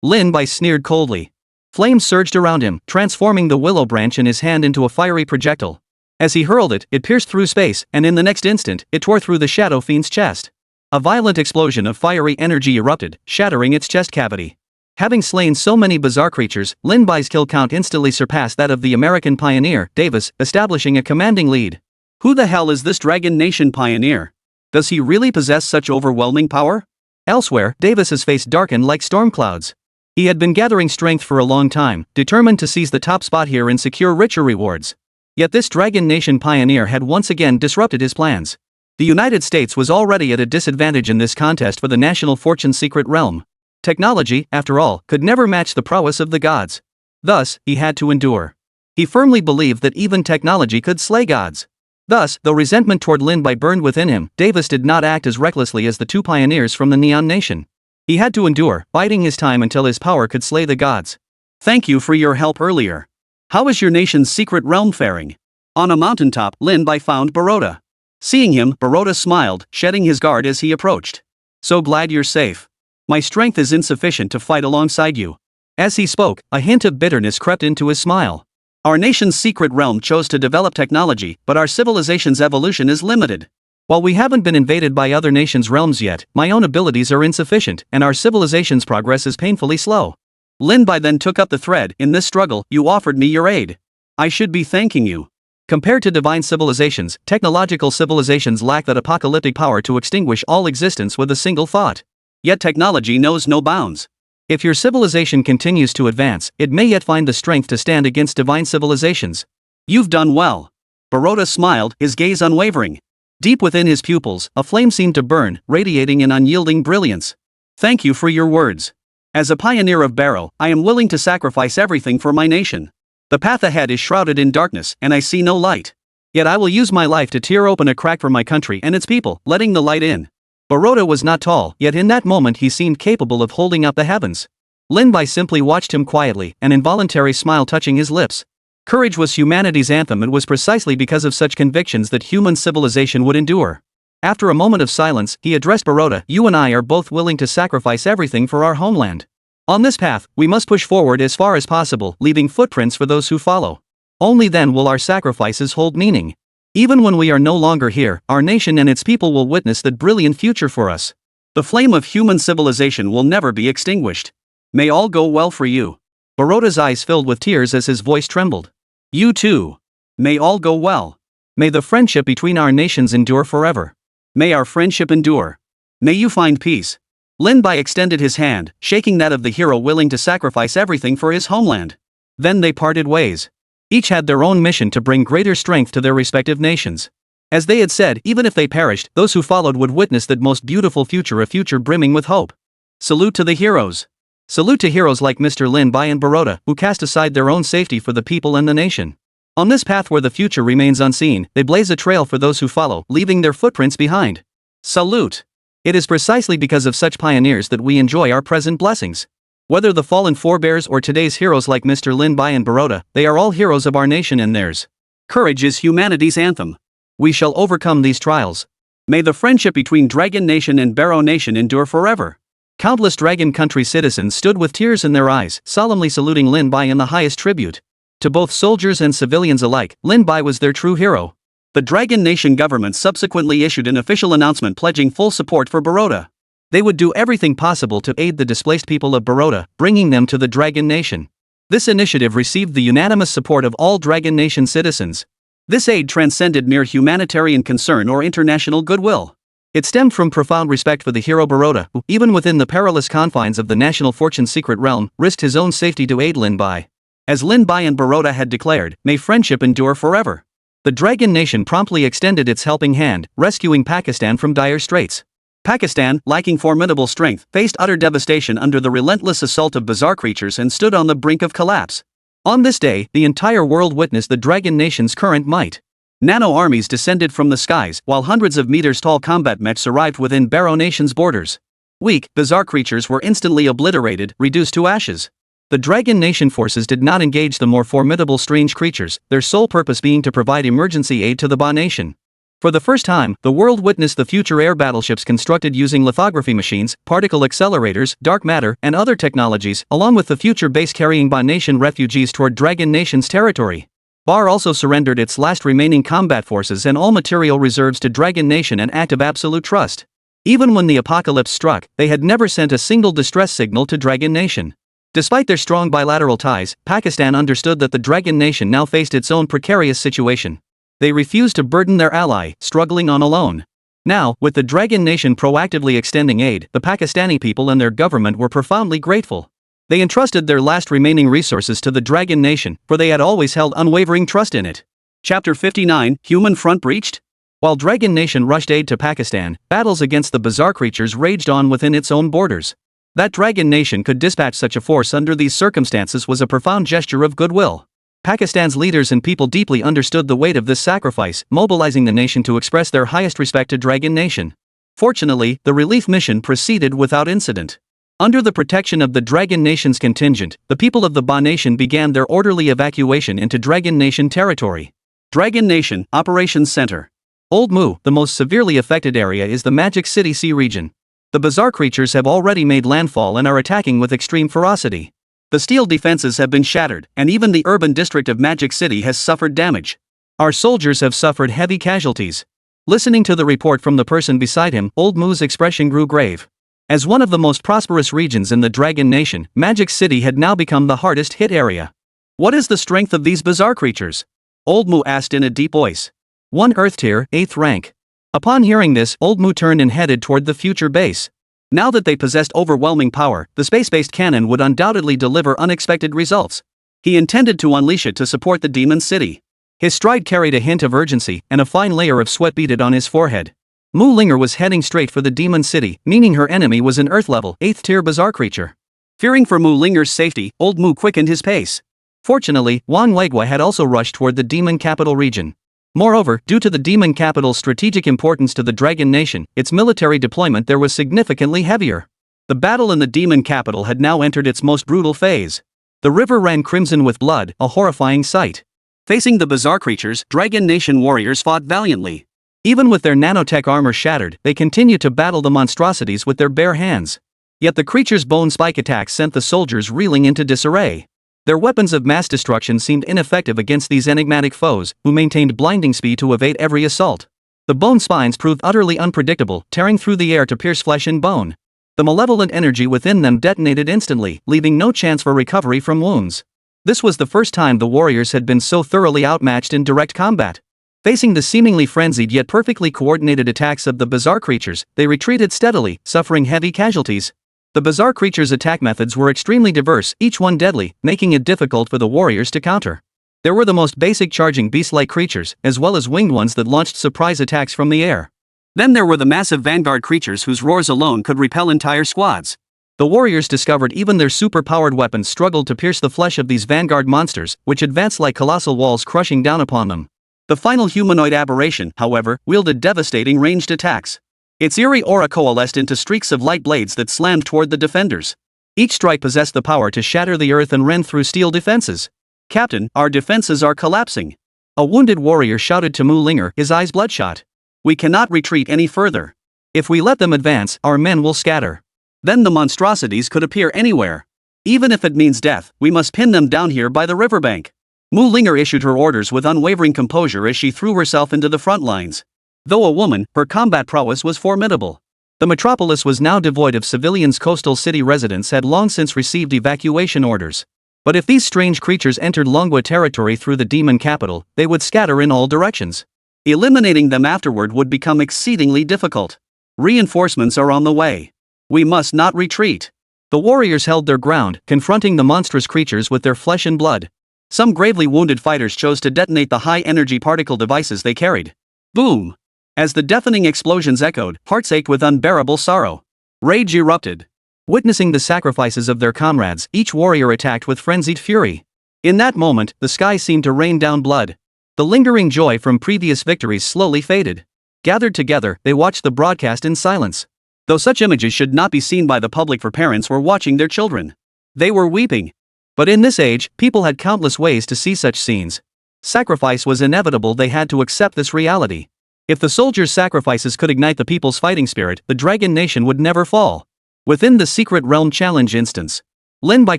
Lin Bai sneered coldly. Flames surged around him, transforming the willow branch in his hand into a fiery projectile. As he hurled it, it pierced through space, and in the next instant, it tore through the shadow fiend's chest. A violent explosion of fiery energy erupted, shattering its chest cavity. Having slain so many bizarre creatures, Lin Bai's kill count instantly surpassed that of the American pioneer, Davis, establishing a commanding lead. Who the hell is this Dragon Nation pioneer? Does he really possess such overwhelming power? Elsewhere, Davis's face darkened like storm clouds. He had been gathering strength for a long time, determined to seize the top spot here and secure richer rewards. Yet this Dragon Nation pioneer had once again disrupted his plans. The United States was already at a disadvantage in this contest for the national fortune secret realm. Technology, after all, could never match the prowess of the gods. Thus, he had to endure. He firmly believed that even technology could slay gods. Thus, though resentment toward Lin Bai burned within him, Davis did not act as recklessly as the two pioneers from the Neon Nation. He had to endure, biding his time until his power could slay the gods. Thank you for your help earlier. How is your nation's secret realm faring? On a mountaintop, Lin Bai found Baroda. Seeing him, Baroda smiled, shedding his guard as he approached. So glad you're safe. My strength is insufficient to fight alongside you. As he spoke, a hint of bitterness crept into his smile. Our nation's secret realm chose to develop technology, but our civilization's evolution is limited. While we haven't been invaded by other nations' realms yet, my own abilities are insufficient, and our civilization's progress is painfully slow. Lin Bai then took up the thread. In this struggle, you offered me your aid. I should be thanking you. Compared to divine civilizations, technological civilizations lack that apocalyptic power to extinguish all existence with a single thought. Yet technology knows no bounds. If your civilization continues to advance, it may yet find the strength to stand against divine civilizations. You've done well. Baroda smiled, his gaze unwavering. Deep within his pupils, a flame seemed to burn, radiating an unyielding brilliance. Thank you for your words. As a pioneer of Barrow, I am willing to sacrifice everything for my nation. The path ahead is shrouded in darkness, and I see no light. Yet I will use my life to tear open a crack for my country and its people, letting the light in. Baroda was not tall, yet in that moment he seemed capable of holding up the heavens. Lin Bai simply watched him quietly, an involuntary smile touching his lips. Courage was humanity's anthem, and was precisely because of such convictions that human civilization would endure. After a moment of silence, he addressed Baroda. You and I are both willing to sacrifice everything for our homeland. On this path, we must push forward as far as possible, leaving footprints for those who follow. Only then will our sacrifices hold meaning. Even when we are no longer here, our nation and its people will witness that brilliant future for us. The flame of human civilization will never be extinguished. May all go well for you. Baroda's eyes filled with tears as his voice trembled. You too. May all go well. May the friendship between our nations endure forever. May our friendship endure. May you find peace. Lin Bai extended his hand, shaking that of the hero willing to sacrifice everything for his homeland. Then they parted ways. Each had their own mission to bring greater strength to their respective nations. As they had said, even if they perished, those who followed would witness that most beautiful future, a future brimming with hope. Salute to the heroes. Salute to heroes like Mr. Lin Bai and Baroda, who cast aside their own safety for the people and the nation. On this path where the future remains unseen, they blaze a trail for those who follow, leaving their footprints behind. Salute. It is precisely because of such pioneers that we enjoy our present blessings. Whether the fallen forebears or today's heroes like Mr. Lin Bai and Baroda, they are all heroes of our nation and theirs. Courage is humanity's anthem. We shall overcome these trials. May the friendship between Dragon Nation and Barrow Nation endure forever. Countless Dragon Country citizens stood with tears in their eyes, solemnly saluting Lin Bai in the highest tribute. To both soldiers and civilians alike, Lin Bai was their true hero. The Dragon Nation government subsequently issued an official announcement pledging full support for Baroda. They would do everything possible to aid the displaced people of Baroda, bringing them to the Dragon Nation. This initiative received the unanimous support of all Dragon Nation citizens. This aid transcended mere humanitarian concern or international goodwill. It stemmed from profound respect for the hero Baroda, who, even within the perilous confines of the National Fortune's secret realm, risked his own safety to aid Lin Bai. As Lin Bai and Baroda had declared, may friendship endure forever. The Dragon Nation promptly extended its helping hand, rescuing Pakistan from dire straits. Pakistan, lacking formidable strength, faced utter devastation under the relentless assault of bizarre creatures and stood on the brink of collapse. On this day, the entire world witnessed the Dragon Nation's current might. Nano-armies descended from the skies, while hundreds of meters-tall combat mechs arrived within Barrow Nation's borders. Weak, bizarre creatures were instantly obliterated, reduced to ashes. The Dragon Nation forces did not engage the more formidable strange creatures, their sole purpose being to provide emergency aid to the Ba Nation. For the first time, the world witnessed the future air battleships constructed using lithography machines, particle accelerators, dark matter, and other technologies, along with the future base carrying Ba Nation refugees toward Dragon Nation's territory. Bar also surrendered its last remaining combat forces and all material reserves to Dragon Nation, an act of absolute trust. Even when the apocalypse struck, they had never sent a single distress signal to Dragon Nation. Despite their strong bilateral ties, Pakistan understood that the Dragon Nation now faced its own precarious situation. They refused to burden their ally, struggling on alone. Now, with the Dragon Nation proactively extending aid, the Pakistani people and their government were profoundly grateful. They entrusted their last remaining resources to the Dragon Nation, for they had always held unwavering trust in it. Chapter 59, Human Front Breached? While Dragon Nation rushed aid to Pakistan, battles against the bizarre creatures raged on within its own borders. That Dragon Nation could dispatch such a force under these circumstances was a profound gesture of goodwill. Pakistan's leaders and people deeply understood the weight of this sacrifice, mobilizing the nation to express their highest respect to Dragon Nation. Fortunately, the relief mission proceeded without incident. Under the protection of the Dragon Nation's contingent, the people of the Ba Nation began their orderly evacuation into Dragon Nation territory. Dragon Nation, Operations Center. Old Mu, the most severely affected area is the Magic City Sea region. The bizarre creatures have already made landfall and are attacking with extreme ferocity. The steel defenses have been shattered, and even the urban district of Magic City has suffered damage. Our soldiers have suffered heavy casualties. Listening to the report from the person beside him, Old Mu's expression grew grave. As one of the most prosperous regions in the Dragon Nation, Magic City had now become the hardest hit area. What is the strength of these bizarre creatures? Old Mu asked in a deep voice. 1 Earth Tier, 8th rank. Upon hearing this, Old Mu turned and headed toward the future base. Now that they possessed overwhelming power, the space-based cannon would undoubtedly deliver unexpected results. He intended to unleash it to support the Demon City. His stride carried a hint of urgency, and a fine layer of sweat beaded on his forehead. Mu Linger was heading straight for the Demon City, meaning her enemy was an Earth-level, 8th-tier bizarre creature. Fearing for Mu Linger's safety, Old Mu quickened his pace. Fortunately, Wang Legua had also rushed toward the Demon Capital region. Moreover, due to the Demon Capital's strategic importance to the Dragon Nation, its military deployment there was significantly heavier. The battle in the Demon Capital had now entered its most brutal phase. The river ran crimson with blood, a horrifying sight. Facing the bizarre creatures, Dragon Nation warriors fought valiantly. Even with their nanotech armor shattered, they continued to battle the monstrosities with their bare hands. Yet the creatures' bone spike attacks sent the soldiers reeling into disarray. Their weapons of mass destruction seemed ineffective against these enigmatic foes, who maintained blinding speed to evade every assault. The bone spines proved utterly unpredictable, tearing through the air to pierce flesh and bone. The malevolent energy within them detonated instantly, leaving no chance for recovery from wounds. This was the first time the warriors had been so thoroughly outmatched in direct combat. Facing the seemingly frenzied yet perfectly coordinated attacks of the bizarre creatures, they retreated steadily, suffering heavy casualties. The bizarre creatures' attack methods were extremely diverse, each one deadly, making it difficult for the warriors to counter. There were the most basic charging beast-like creatures, as well as winged ones that launched surprise attacks from the air. Then there were the massive vanguard creatures whose roars alone could repel entire squads. The warriors discovered even their super-powered weapons struggled to pierce the flesh of these vanguard monsters, which advanced like colossal walls crushing down upon them. The final humanoid aberration, however, wielded devastating ranged attacks. Its eerie aura coalesced into streaks of light blades that slammed toward the defenders. Each strike possessed the power to shatter the earth and rend through steel defenses. "Captain, our defenses are collapsing." A wounded warrior shouted to Mu Linger, his eyes bloodshot. "We cannot retreat any further. If we let them advance, our men will scatter. Then the monstrosities could appear anywhere. Even if it means death, we must pin them down here by the riverbank." Mu Linger issued her orders with unwavering composure as she threw herself into the front lines. Though a woman, her combat prowess was formidable. The metropolis was now devoid of civilians. Coastal city residents had long since received evacuation orders. But if these strange creatures entered Longwa territory through the demon capital, they would scatter in all directions. Eliminating them afterward would become exceedingly difficult. "Reinforcements are on the way. We must not retreat." The warriors held their ground, confronting the monstrous creatures with their flesh and blood. Some gravely wounded fighters chose to detonate the high-energy particle devices they carried. Boom! As the deafening explosions echoed, hearts ached with unbearable sorrow. Rage erupted. Witnessing the sacrifices of their comrades, each warrior attacked with frenzied fury. In that moment, the sky seemed to rain down blood. The lingering joy from previous victories slowly faded. Gathered together, they watched the broadcast in silence. Though such images should not be seen by the public, for parents were watching their children. They were weeping. But in this age, people had countless ways to see such scenes. Sacrifice was inevitable. They had to accept this reality. If the soldiers' sacrifices could ignite the people's fighting spirit, the Dragon Nation would never fall. Within the Secret Realm Challenge instance, Lin Bai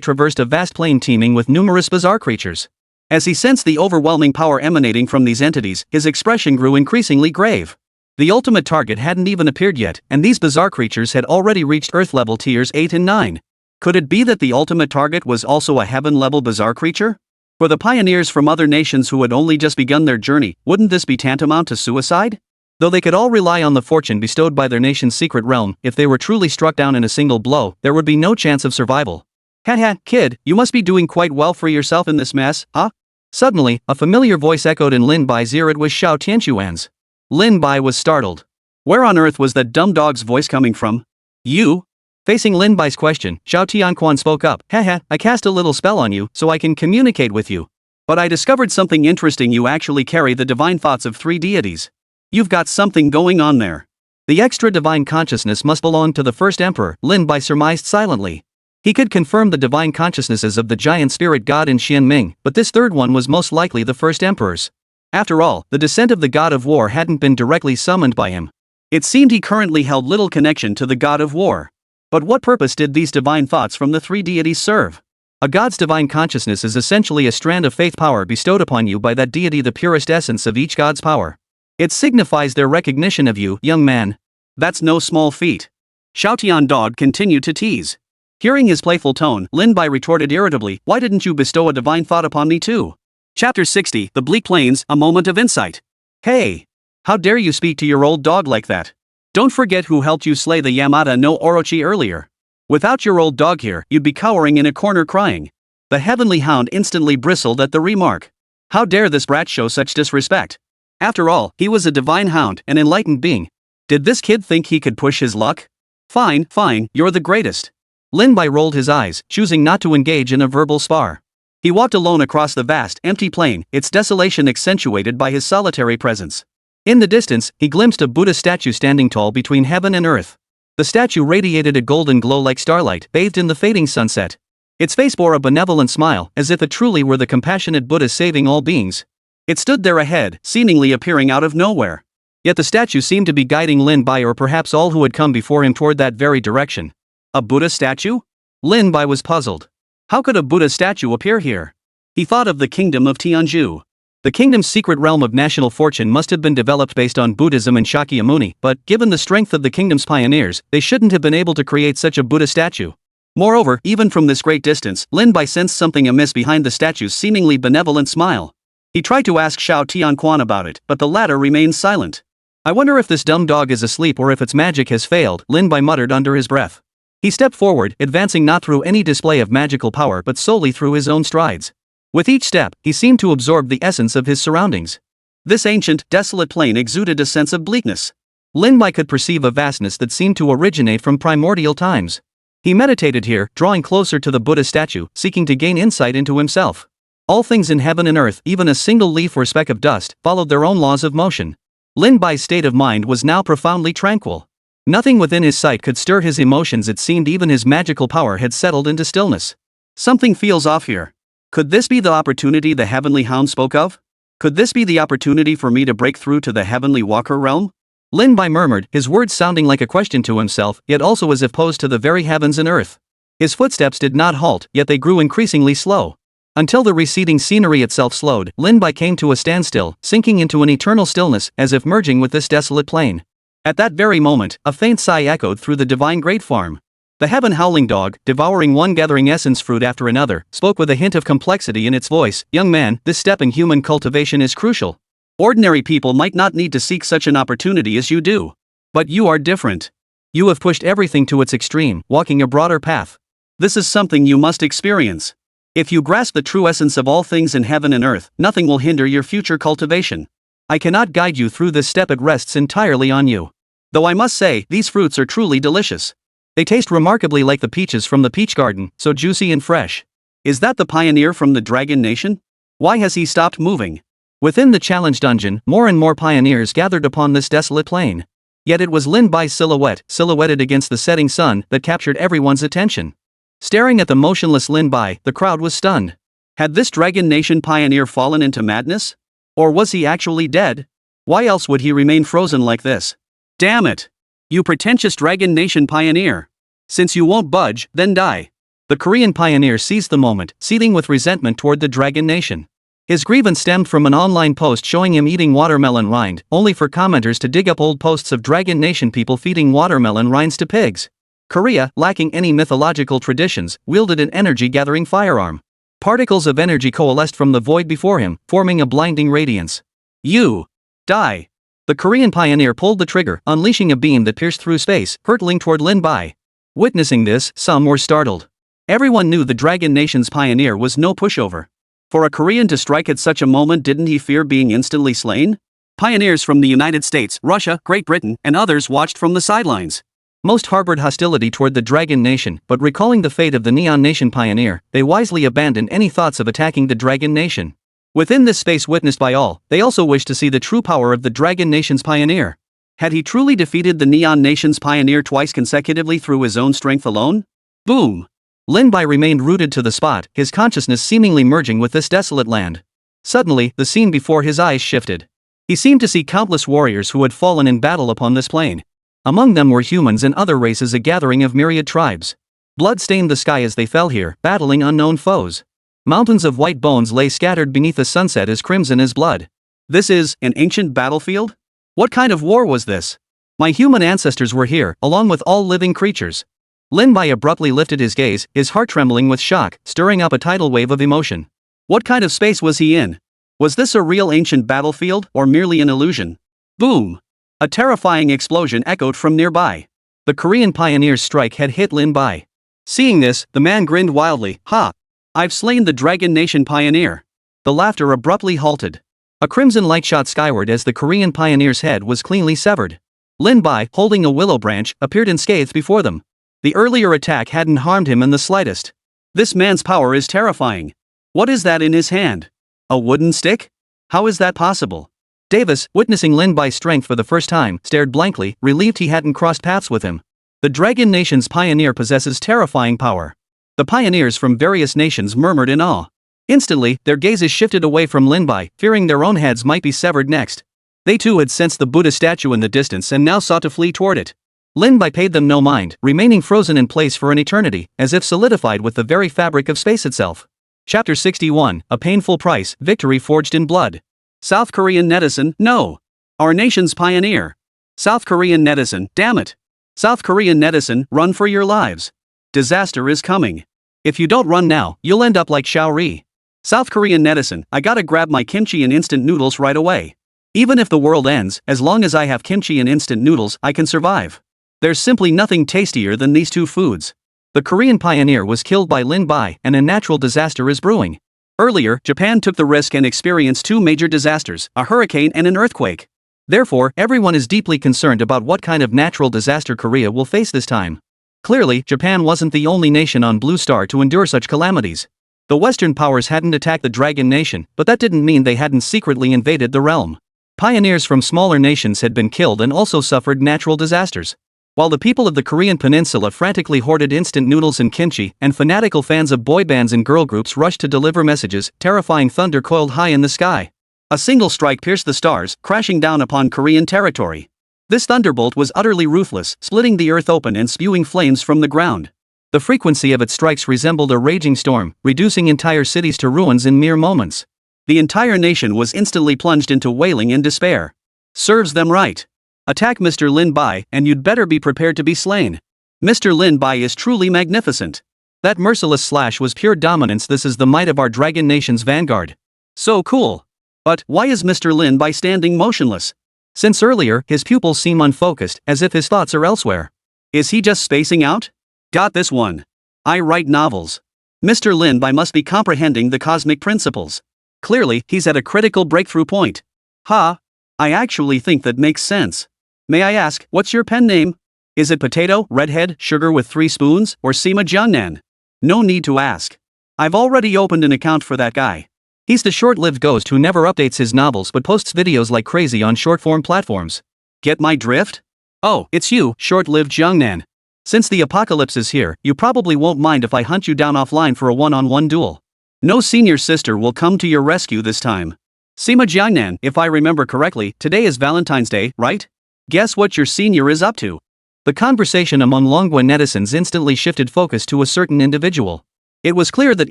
traversed a vast plain teeming with numerous bizarre creatures. As he sensed the overwhelming power emanating from these entities, his expression grew increasingly grave. The ultimate target hadn't even appeared yet, and these bizarre creatures had already reached Earth-level tiers 8 and 9. Could it be that the ultimate target was also a heaven-level bizarre creature? For the pioneers from other nations who had only just begun their journey, wouldn't this be tantamount to suicide? Though they could all rely on the fortune bestowed by their nation's secret realm, if they were truly struck down in a single blow, there would be no chance of survival. "Haha, kid, you must be doing quite well for yourself in this mess, huh?" Suddenly, a familiar voice echoed in Lin Bai's ear. It was Xiao Tianquan's. Lin Bai was startled. Where on earth was that dumb dog's voice coming from? "You?" Facing Lin Bai's question, Xiao Tianquan spoke up. "Haha, I cast a little spell on you, so I can communicate with you. But I discovered something interesting. You actually carry the divine thoughts of 3 deities. You've got something going on there." The extra divine consciousness must belong to the first emperor, Lin Bai surmised silently. He could confirm the divine consciousnesses of the giant spirit god in Xianming, but this third one was most likely the first emperor's. After all, the descent of the god of war hadn't been directly summoned by him. It seemed he currently held little connection to the god of war. But what purpose did these divine thoughts from the 3 deities serve? A god's divine consciousness is essentially a strand of faith power bestowed upon you by that deity, the purest essence of each god's power. It signifies their recognition of you, young man. That's no small feat. Xiao Tiandog continued to tease. Hearing his playful tone, Lin Bai retorted irritably, "Why didn't you bestow a divine thought upon me too?" Chapter 60, The Bleak Plains, A Moment of Insight. "Hey! How dare you speak to your old dog like that? Don't forget who helped you slay the Yamada no Orochi earlier. Without your old dog here, you'd be cowering in a corner crying." The heavenly hound instantly bristled at the remark. How dare this brat show such disrespect? After all, he was a divine hound, an enlightened being. Did this kid think he could push his luck? Fine, you're the greatest." Lin Bai rolled his eyes, choosing not to engage in a verbal spar. He walked alone across the vast, empty plain, its desolation accentuated by his solitary presence. In the distance, he glimpsed a Buddha statue standing tall between heaven and earth. The statue radiated a golden glow like starlight, bathed in the fading sunset. Its face bore a benevolent smile, as if it truly were the compassionate Buddha saving all beings. It stood there ahead, seemingly appearing out of nowhere. Yet the statue seemed to be guiding Lin Bai, or perhaps all who had come before him, toward that very direction. A Buddha statue? Lin Bai was puzzled. How could a Buddha statue appear here? He thought of the kingdom of Tianzhu. The kingdom's secret realm of national fortune must have been developed based on Buddhism and Shakyamuni, but given the strength of the kingdom's pioneers, they shouldn't have been able to create such a Buddha statue. Moreover, even from this great distance, Lin Bai sensed something amiss behind the statue's seemingly benevolent smile. He tried to ask Xiao Tianquan about it, but the latter remained silent. "I wonder if this dumb dog is asleep or if its magic has failed," Lin Bai muttered under his breath. He stepped forward, advancing not through any display of magical power but solely through his own strides. With each step, he seemed to absorb the essence of his surroundings. This ancient, desolate plain exuded a sense of bleakness. Lin Bai could perceive a vastness that seemed to originate from primordial times. He meditated here, drawing closer to the Buddha statue, seeking to gain insight into himself. All things in heaven and earth, even a single leaf or speck of dust, followed their own laws of motion. Lin Bai's state of mind was now profoundly tranquil. Nothing within his sight could stir his emotions. It seemed even his magical power had settled into stillness. Something feels off here. Could this be the opportunity the Heavenly Hound spoke of? Could this be the opportunity for me to break through to the Heavenly Walker realm? Lin Bai murmured, his words sounding like a question to himself, yet also as if posed to the very heavens and earth. His footsteps did not halt, yet they grew increasingly slow. Until the receding scenery itself slowed, Lin Bai came to a standstill, sinking into an eternal stillness, as if merging with this desolate plain. At that very moment, a faint sigh echoed through the divine great farm. The heaven howling dog, devouring one gathering essence fruit after another, spoke with a hint of complexity in its voice. Young man, this step in human cultivation is crucial. Ordinary people might not need to seek such an opportunity as you do. But you are different. You have pushed everything to its extreme, walking a broader path. This is something you must experience. If you grasp the true essence of all things in heaven and earth, nothing will hinder your future cultivation. I cannot guide you through this step, it rests entirely on you. Though I must say, these fruits are truly delicious. They taste remarkably like the peaches from the peach garden, so juicy and fresh. Is that the pioneer from the Dragon Nation? Why has he stopped moving? Within the challenge dungeon, more and more pioneers gathered upon this desolate plain. Yet it was Lin Bai's silhouette, silhouetted against the setting sun, that captured everyone's attention. Staring at the motionless Lin Bai, the crowd was stunned. Had this Dragon Nation pioneer fallen into madness? Or was he actually dead? Why else would he remain frozen like this? Damn it! You pretentious Dragon Nation pioneer! Since you won't budge, then die. The Korean pioneer seized the moment, seething with resentment toward the Dragon Nation. His grievance stemmed from an online post showing him eating watermelon rind, only for commenters to dig up old posts of Dragon Nation people feeding watermelon rinds to pigs. Korea, lacking any mythological traditions, wielded an energy-gathering firearm. Particles of energy coalesced from the void before him, forming a blinding radiance. You! Die! The Korean pioneer pulled the trigger, unleashing a beam that pierced through space, hurtling toward Lin Bai. Witnessing this, some were startled. Everyone knew the Dragon Nation's pioneer was no pushover. For a Korean to strike at such a moment, didn't he fear being instantly slain? Pioneers from the United States, Russia, Great Britain, and others watched from the sidelines. Most harbored hostility toward the Dragon Nation, but recalling the fate of the Neon Nation pioneer, they wisely abandoned any thoughts of attacking the Dragon Nation. Within this space witnessed by all, they also wished to see the true power of the Dragon Nation's pioneer. Had he truly defeated the Neon Nation's pioneer twice consecutively through his own strength alone? Boom! Lin Bai remained rooted to the spot, his consciousness seemingly merging with this desolate land. Suddenly, the scene before his eyes shifted. He seemed to see countless warriors who had fallen in battle upon this plain. Among them were humans and other races, a gathering of myriad tribes. Blood stained the sky as they fell here, battling unknown foes. Mountains of white bones lay scattered beneath the sunset as crimson as blood. This is an ancient battlefield? What kind of war was this? My human ancestors were here, along with all living creatures. Lin Bai abruptly lifted his gaze, his heart trembling with shock, stirring up a tidal wave of emotion. What kind of space was he in? Was this a real ancient battlefield, or merely an illusion? Boom! A terrifying explosion echoed from nearby. The Korean pioneer's strike had hit Lin Bai. Seeing this, the man grinned wildly. Ha! I've slain the Dragon Nation pioneer. The laughter abruptly halted. A crimson light shot skyward as the Korean pioneer's head was cleanly severed. Lin Bai, holding a willow branch, appeared unscathed before them. The earlier attack hadn't harmed him in the slightest. This man's power is terrifying. What is that in his hand? A wooden stick? How is that possible? Davis, witnessing Lin Bai's strength for the first time, stared blankly, relieved he hadn't crossed paths with him. The Dragon Nation's pioneer possesses terrifying power. The pioneers from various nations murmured in awe. Instantly, their gazes shifted away from Lin Bai, fearing their own heads might be severed next. They too had sensed the Buddha statue in the distance and now sought to flee toward it. Lin Bai paid them no mind, remaining frozen in place for an eternity, as if solidified with the very fabric of space itself. Chapter 61, A Painful Price, Victory Forged in Blood. South Korean netizen, no. Our nation's pioneer. South Korean netizen, damn it. South Korean netizen, run for your lives. Disaster is coming. If you don't run now, you'll end up like Xiao. South Korean netizen, I gotta grab my kimchi and instant noodles right away. Even if the world ends, as long as I have kimchi and instant noodles, I can survive. There's simply nothing tastier than these two foods. The Korean pioneer was killed by Lin Bai, and a natural disaster is brewing. Earlier, Japan took the risk and experienced two major disasters, a hurricane and an earthquake. Therefore, everyone is deeply concerned about what kind of natural disaster Korea will face this time. Clearly, Japan wasn't the only nation on Blue Star to endure such calamities. The Western powers hadn't attacked the Dragon Nation, but that didn't mean they hadn't secretly invaded the realm. Pioneers from smaller nations had been killed and also suffered natural disasters. While the people of the Korean peninsula frantically hoarded instant noodles and kimchi, and fanatical fans of boy bands and girl groups rushed to deliver messages, terrifying thunder coiled high in the sky. A single strike pierced the stars, crashing down upon Korean territory. This thunderbolt was utterly ruthless, splitting the earth open and spewing flames from the ground. The frequency of its strikes resembled a raging storm, reducing entire cities to ruins in mere moments. The entire nation was instantly plunged into wailing and despair. Serves them right. Attack Mr. Lin Bai, and you'd better be prepared to be slain. Mr. Lin Bai is truly magnificent. That merciless slash was pure dominance. This is the might of our dragon nation's vanguard. So cool. But why is Mr. Lin Bai standing motionless? Since earlier, his pupils seem unfocused, as if his thoughts are elsewhere. Is he just spacing out? Got this one. I write novels. Mr. Lin Bai must be comprehending the cosmic principles. Clearly, he's at a critical breakthrough point. I actually think that makes sense. May I ask, what's your pen name? Is it Potato, Redhead, Sugar with 3 spoons, or Sima Jiangnan? No need to ask. I've already opened an account for that guy. He's the short-lived ghost who never updates his novels but posts videos like crazy on short-form platforms. Get my drift? Oh, it's you, short-lived Jiangnan. Since the apocalypse is here, you probably won't mind if I hunt you down offline for a one-on-one duel. No senior sister will come to your rescue this time. Sima Jiangnan, if I remember correctly, today is Valentine's Day, right? Guess what your senior is up to? The conversation among Longguan netizens instantly shifted focus to a certain individual. It was clear that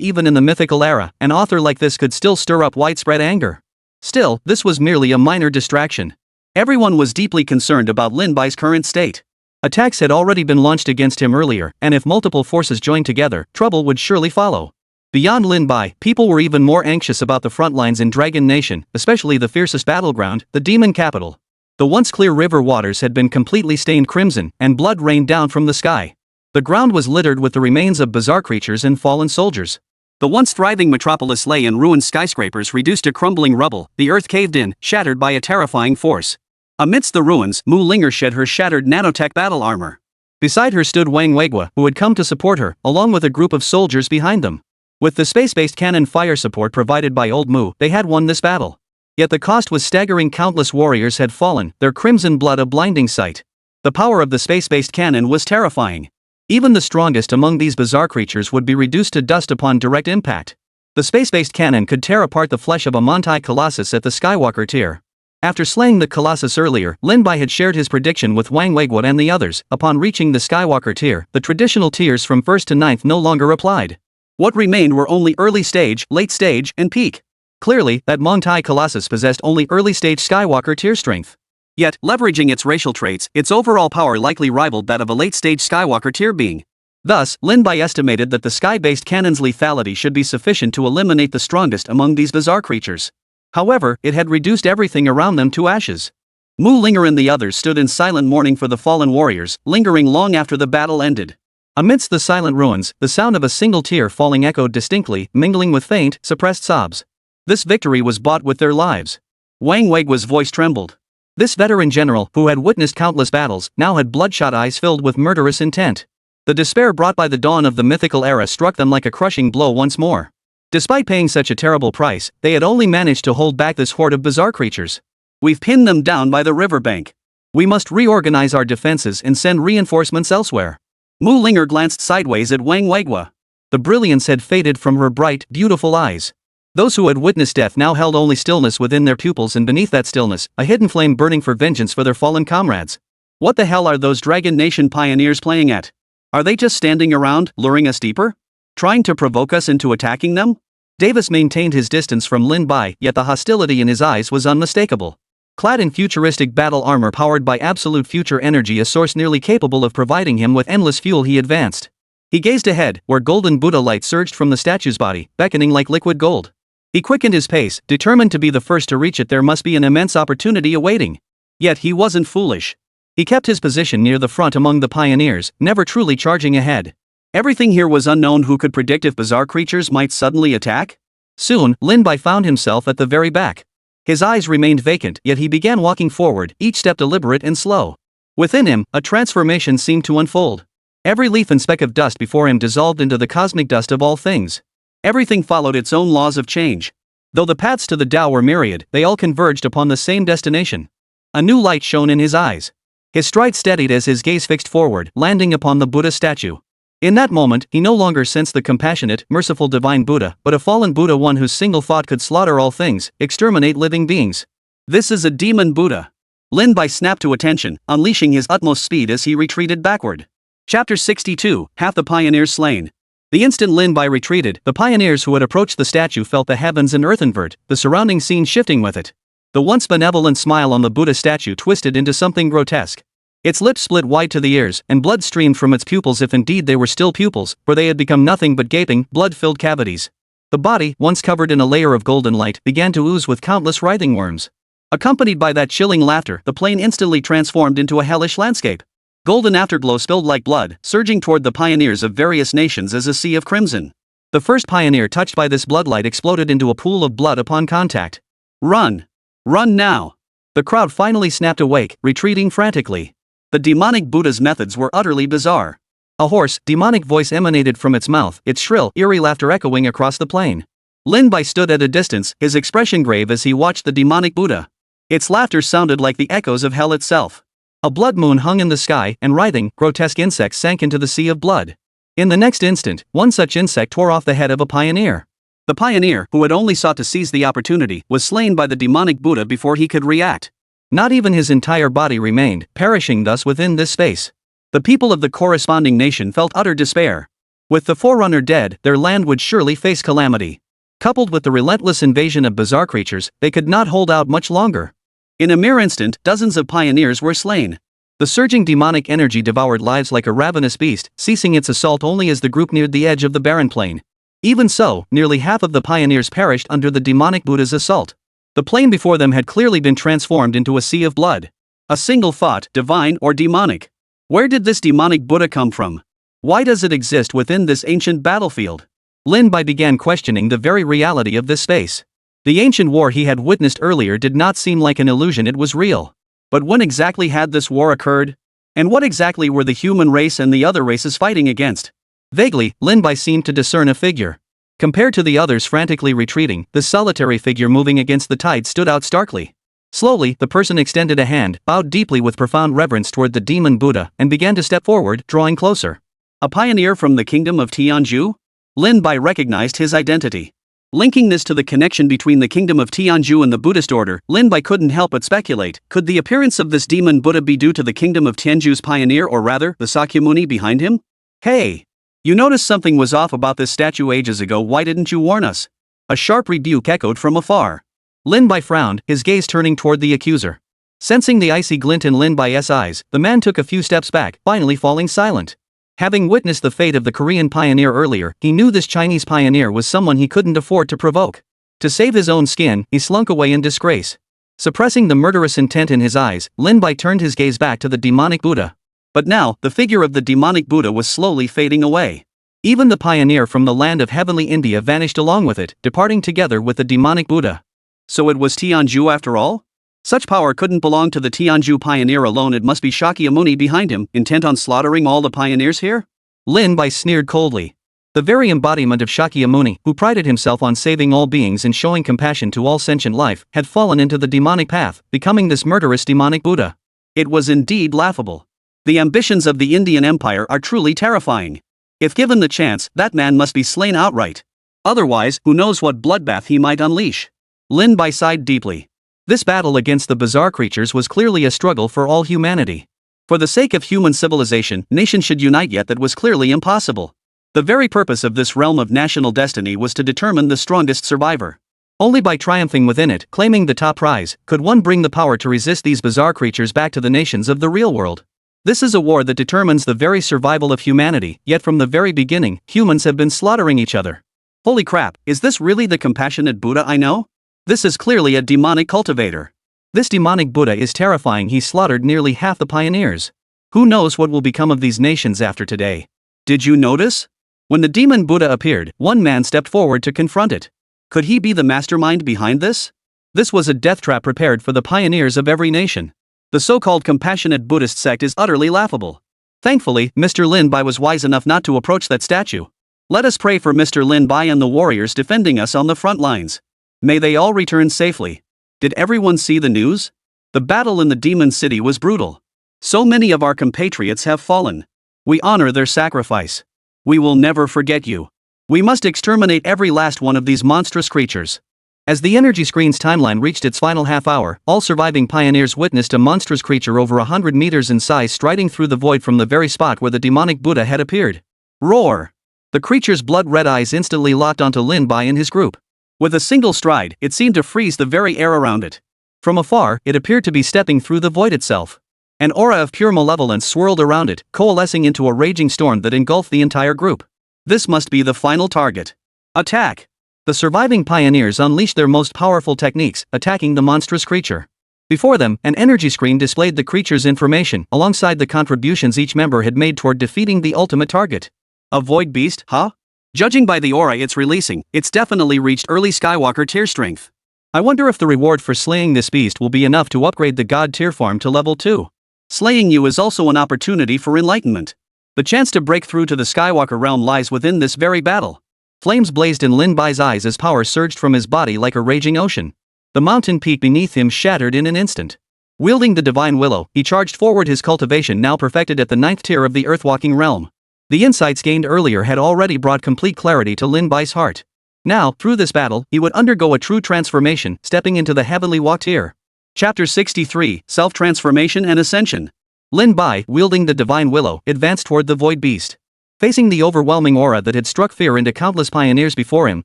even in the mythical era, an author like this could still stir up widespread anger. Still, this was merely a minor distraction. Everyone was deeply concerned about Lin Bai's current state. Attacks had already been launched against him earlier, and if multiple forces joined together, trouble would surely follow. Beyond Lin Bai, people were even more anxious about the front lines in Dragon Nation, especially the fiercest battleground, the demon capital. The once clear river waters had been completely stained crimson, and blood rained down from the sky. The ground was littered with the remains of bizarre creatures and fallen soldiers. The once thriving metropolis lay in ruined skyscrapers reduced to crumbling rubble, the earth caved in, shattered by a terrifying force. Amidst the ruins, Mu Linger shed her shattered nanotech battle armor. Beside her stood Wang Weigua, who had come to support her, along with a group of soldiers behind them. With the space-based cannon fire support provided by Old Mu, they had won this battle. Yet the cost was staggering. Countless warriors had fallen, their crimson blood a blinding sight. The power of the space-based cannon was terrifying. Even the strongest among these bizarre creatures would be reduced to dust upon direct impact. The space-based cannon could tear apart the flesh of a Montai Colossus at the Skywalker tier. After slaying the Colossus earlier, Lin Bai had shared his prediction with Wang Weiguo and the others. Upon reaching the Skywalker tier, the traditional tiers from 1st to 9th no longer applied. What remained were only early stage, late stage, and peak. Clearly, that Montai Colossus possessed only early-stage Skywalker tier strength. Yet, leveraging its racial traits, its overall power likely rivaled that of a late-stage Skywalker tier being. Thus, Lin Bai estimated that the sky-based cannon's lethality should be sufficient to eliminate the strongest among these bizarre creatures. However, it had reduced everything around them to ashes. Mu Linger and the others stood in silent mourning for the fallen warriors, lingering long after the battle ended. Amidst the silent ruins, the sound of a single tear falling echoed distinctly, mingling with faint, suppressed sobs. This victory was bought with their lives. Wang Weigua's voice trembled. This veteran general, who had witnessed countless battles, now had bloodshot eyes filled with murderous intent. The despair brought by the dawn of the mythical era struck them like a crushing blow once more. Despite paying such a terrible price, they had only managed to hold back this horde of bizarre creatures. We've pinned them down by the riverbank. We must reorganize our defenses and send reinforcements elsewhere. Mu Linger glanced sideways at Wang Weigua. The brilliance had faded from her bright, beautiful eyes. Those who had witnessed death now held only stillness within their pupils, and beneath that stillness, a hidden flame burning for vengeance for their fallen comrades. What the hell are those Dragon Nation pioneers playing at? Are they just standing around, luring us deeper? Trying to provoke us into attacking them? Davis maintained his distance from Lin Bai, yet the hostility in his eyes was unmistakable. Clad in futuristic battle armor powered by absolute future energy, a source nearly capable of providing him with endless fuel, he advanced. He gazed ahead, where golden Buddha light surged from the statue's body, beckoning like liquid gold. He quickened his pace, determined to be the first to reach it. There must be an immense opportunity awaiting. Yet he wasn't foolish. He kept his position near the front among the pioneers, never truly charging ahead. Everything here was unknown. Who could predict if bizarre creatures might suddenly attack? Soon, Lin Bai found himself at the very back. His eyes remained vacant, yet he began walking forward, each step deliberate and slow. Within him, a transformation seemed to unfold. Every leaf and speck of dust before him dissolved into the cosmic dust of all things. Everything followed its own laws of change. Though the paths to the Tao were myriad, they all converged upon the same destination. A new light shone in his eyes. His stride steadied as his gaze fixed forward, landing upon the Buddha statue. In that moment, he no longer sensed the compassionate, merciful divine Buddha, but a fallen Buddha, one whose single thought could slaughter all things, exterminate living beings. This is a demon Buddha. Lin Bai snapped to attention, unleashing his utmost speed as he retreated backward. Chapter 62, Half the Pioneers Slain. The instant Lin Bai retreated, the pioneers who had approached the statue felt the heavens and earth invert, the surrounding scene shifting with it. The once benevolent smile on the Buddha statue twisted into something grotesque. Its lips split wide to the ears, and blood streamed from its pupils, if indeed they were still pupils, for they had become nothing but gaping, blood-filled cavities. The body, once covered in a layer of golden light, began to ooze with countless writhing worms. Accompanied by that chilling laughter, the plain instantly transformed into a hellish landscape. Golden afterglow spilled like blood, surging toward the pioneers of various nations as a sea of crimson. The first pioneer touched by this bloodlight exploded into a pool of blood upon contact. Run! Run now! The crowd finally snapped awake, retreating frantically. The demonic Buddha's methods were utterly bizarre. A hoarse, demonic voice emanated from its mouth, its shrill, eerie laughter echoing across the plain. Lin Bai stood at a distance, his expression grave as he watched the demonic Buddha. Its laughter sounded like the echoes of hell itself. A blood moon hung in the sky, and writhing, grotesque insects sank into the sea of blood. In the next instant, one such insect tore off the head of a pioneer. The pioneer, who had only sought to seize the opportunity, was slain by the demonic Buddha before he could react. Not even his entire body remained, perishing thus within this space. The people of the corresponding nation felt utter despair. With the forerunner dead, their land would surely face calamity. Coupled with the relentless invasion of bizarre creatures, they could not hold out much longer. In a mere instant, dozens of pioneers were slain. The surging demonic energy devoured lives like a ravenous beast, ceasing its assault only as the group neared the edge of the barren plain. Even so, nearly half of the pioneers perished under the demonic Buddha's assault. The plain before them had clearly been transformed into a sea of blood. A single thought, divine or demonic. Where did this demonic Buddha come from? Why does it exist within this ancient battlefield? Lin Bai began questioning the very reality of this space. The ancient war he had witnessed earlier did not seem like an illusion, it was real. But when exactly had this war occurred? And what exactly were the human race and the other races fighting against? Vaguely, Lin Bai seemed to discern a figure. Compared to the others frantically retreating, this solitary figure moving against the tide stood out starkly. Slowly, the person extended a hand, bowed deeply with profound reverence toward the demon Buddha, and began to step forward, drawing closer. A pioneer from the kingdom of Tianju? Lin Bai recognized his identity. Linking this to the connection between the kingdom of Tianju and the Buddhist order, Lin Bai couldn't help but speculate, could the appearance of this demon Buddha be due to the kingdom of Tianju's pioneer, or rather, the Sakyamuni behind him? Hey! You noticed something was off about this statue ages ago, why didn't you warn us? A sharp rebuke echoed from afar. Lin Bai frowned, his gaze turning toward the accuser. Sensing the icy glint in Lin Bai's eyes, the man took a few steps back, finally falling silent. Having witnessed the fate of the Korean pioneer earlier, he knew this Chinese pioneer was someone he couldn't afford to provoke. To save his own skin, he slunk away in disgrace. Suppressing the murderous intent in his eyes, Lin Bai turned his gaze back to the demonic Buddha. But now, the figure of the demonic Buddha was slowly fading away. Even the pioneer from the land of heavenly India vanished along with it, departing together with the demonic Buddha. So it was Tianju after all? Such power couldn't belong to the Tianju pioneer alone, it must be Shakyamuni behind him, intent on slaughtering all the pioneers here? Lin Bai sneered coldly. The very embodiment of Shakyamuni, who prided himself on saving all beings and showing compassion to all sentient life, had fallen into the demonic path, becoming this murderous demonic Buddha. It was indeed laughable. The ambitions of the Indian Empire are truly terrifying. If given the chance, that man must be slain outright. Otherwise, who knows what bloodbath he might unleash. Lin Bai sighed deeply. This battle against the bizarre creatures was clearly a struggle for all humanity. For the sake of human civilization, nations should unite, yet that was clearly impossible. The very purpose of this realm of national destiny was to determine the strongest survivor. Only by triumphing within it, claiming the top prize, could one bring the power to resist these bizarre creatures back to the nations of the real world. This is a war that determines the very survival of humanity, yet from the very beginning, humans have been slaughtering each other. Holy crap, is this really the compassionate Buddha I know? This is clearly a demonic cultivator. This demonic Buddha is terrifying, he slaughtered nearly half the pioneers. Who knows what will become of these nations after today? Did you notice? When the demon Buddha appeared, one man stepped forward to confront it. Could he be the mastermind behind this? This was a death trap prepared for the pioneers of every nation. The so-called compassionate Buddhist sect is utterly laughable. Thankfully, Mr. Lin Bai was wise enough not to approach that statue. Let us pray for Mr. Lin Bai and the warriors defending us on the front lines. May they all return safely. Did everyone see the news? The battle in the demon city was brutal. So many of our compatriots have fallen. We honor their sacrifice. We will never forget you. We must exterminate every last one of these monstrous creatures. As the energy screen's timeline reached its final half hour, all surviving pioneers witnessed a monstrous creature over 100 meters in size striding through the void from the very spot where the demonic Buddha had appeared. Roar! The creature's blood-red eyes instantly locked onto Lin Bai and his group. With a single stride, it seemed to freeze the very air around it. From afar, it appeared to be stepping through the void itself. An aura of pure malevolence swirled around it, coalescing into a raging storm that engulfed the entire group. This must be the final target. Attack! The surviving pioneers unleashed their most powerful techniques, attacking the monstrous creature. Before them, an energy screen displayed the creature's information, alongside the contributions each member had made toward defeating the ultimate target. A void beast, huh? Judging by the aura it's releasing, it's definitely reached early Skywalker tier strength. I wonder if the reward for slaying this beast will be enough to upgrade the god tier form to level 2. Slaying you is also an opportunity for enlightenment. The chance to break through to the Skywalker realm lies within this very battle. Flames blazed in Lin Bai's eyes as power surged from his body like a raging ocean. The mountain peak beneath him shattered in an instant. Wielding the divine willow, he charged forward, his cultivation now perfected at the 9th tier of the earthwalking realm. The insights gained earlier had already brought complete clarity to Lin Bai's heart. Now, through this battle, he would undergo a true transformation, stepping into the heavenly Wa tier. Chapter 63, Self-Transformation and Ascension. Lin Bai, wielding the divine willow, advanced toward the void beast. Facing the overwhelming aura that had struck fear into countless pioneers before him,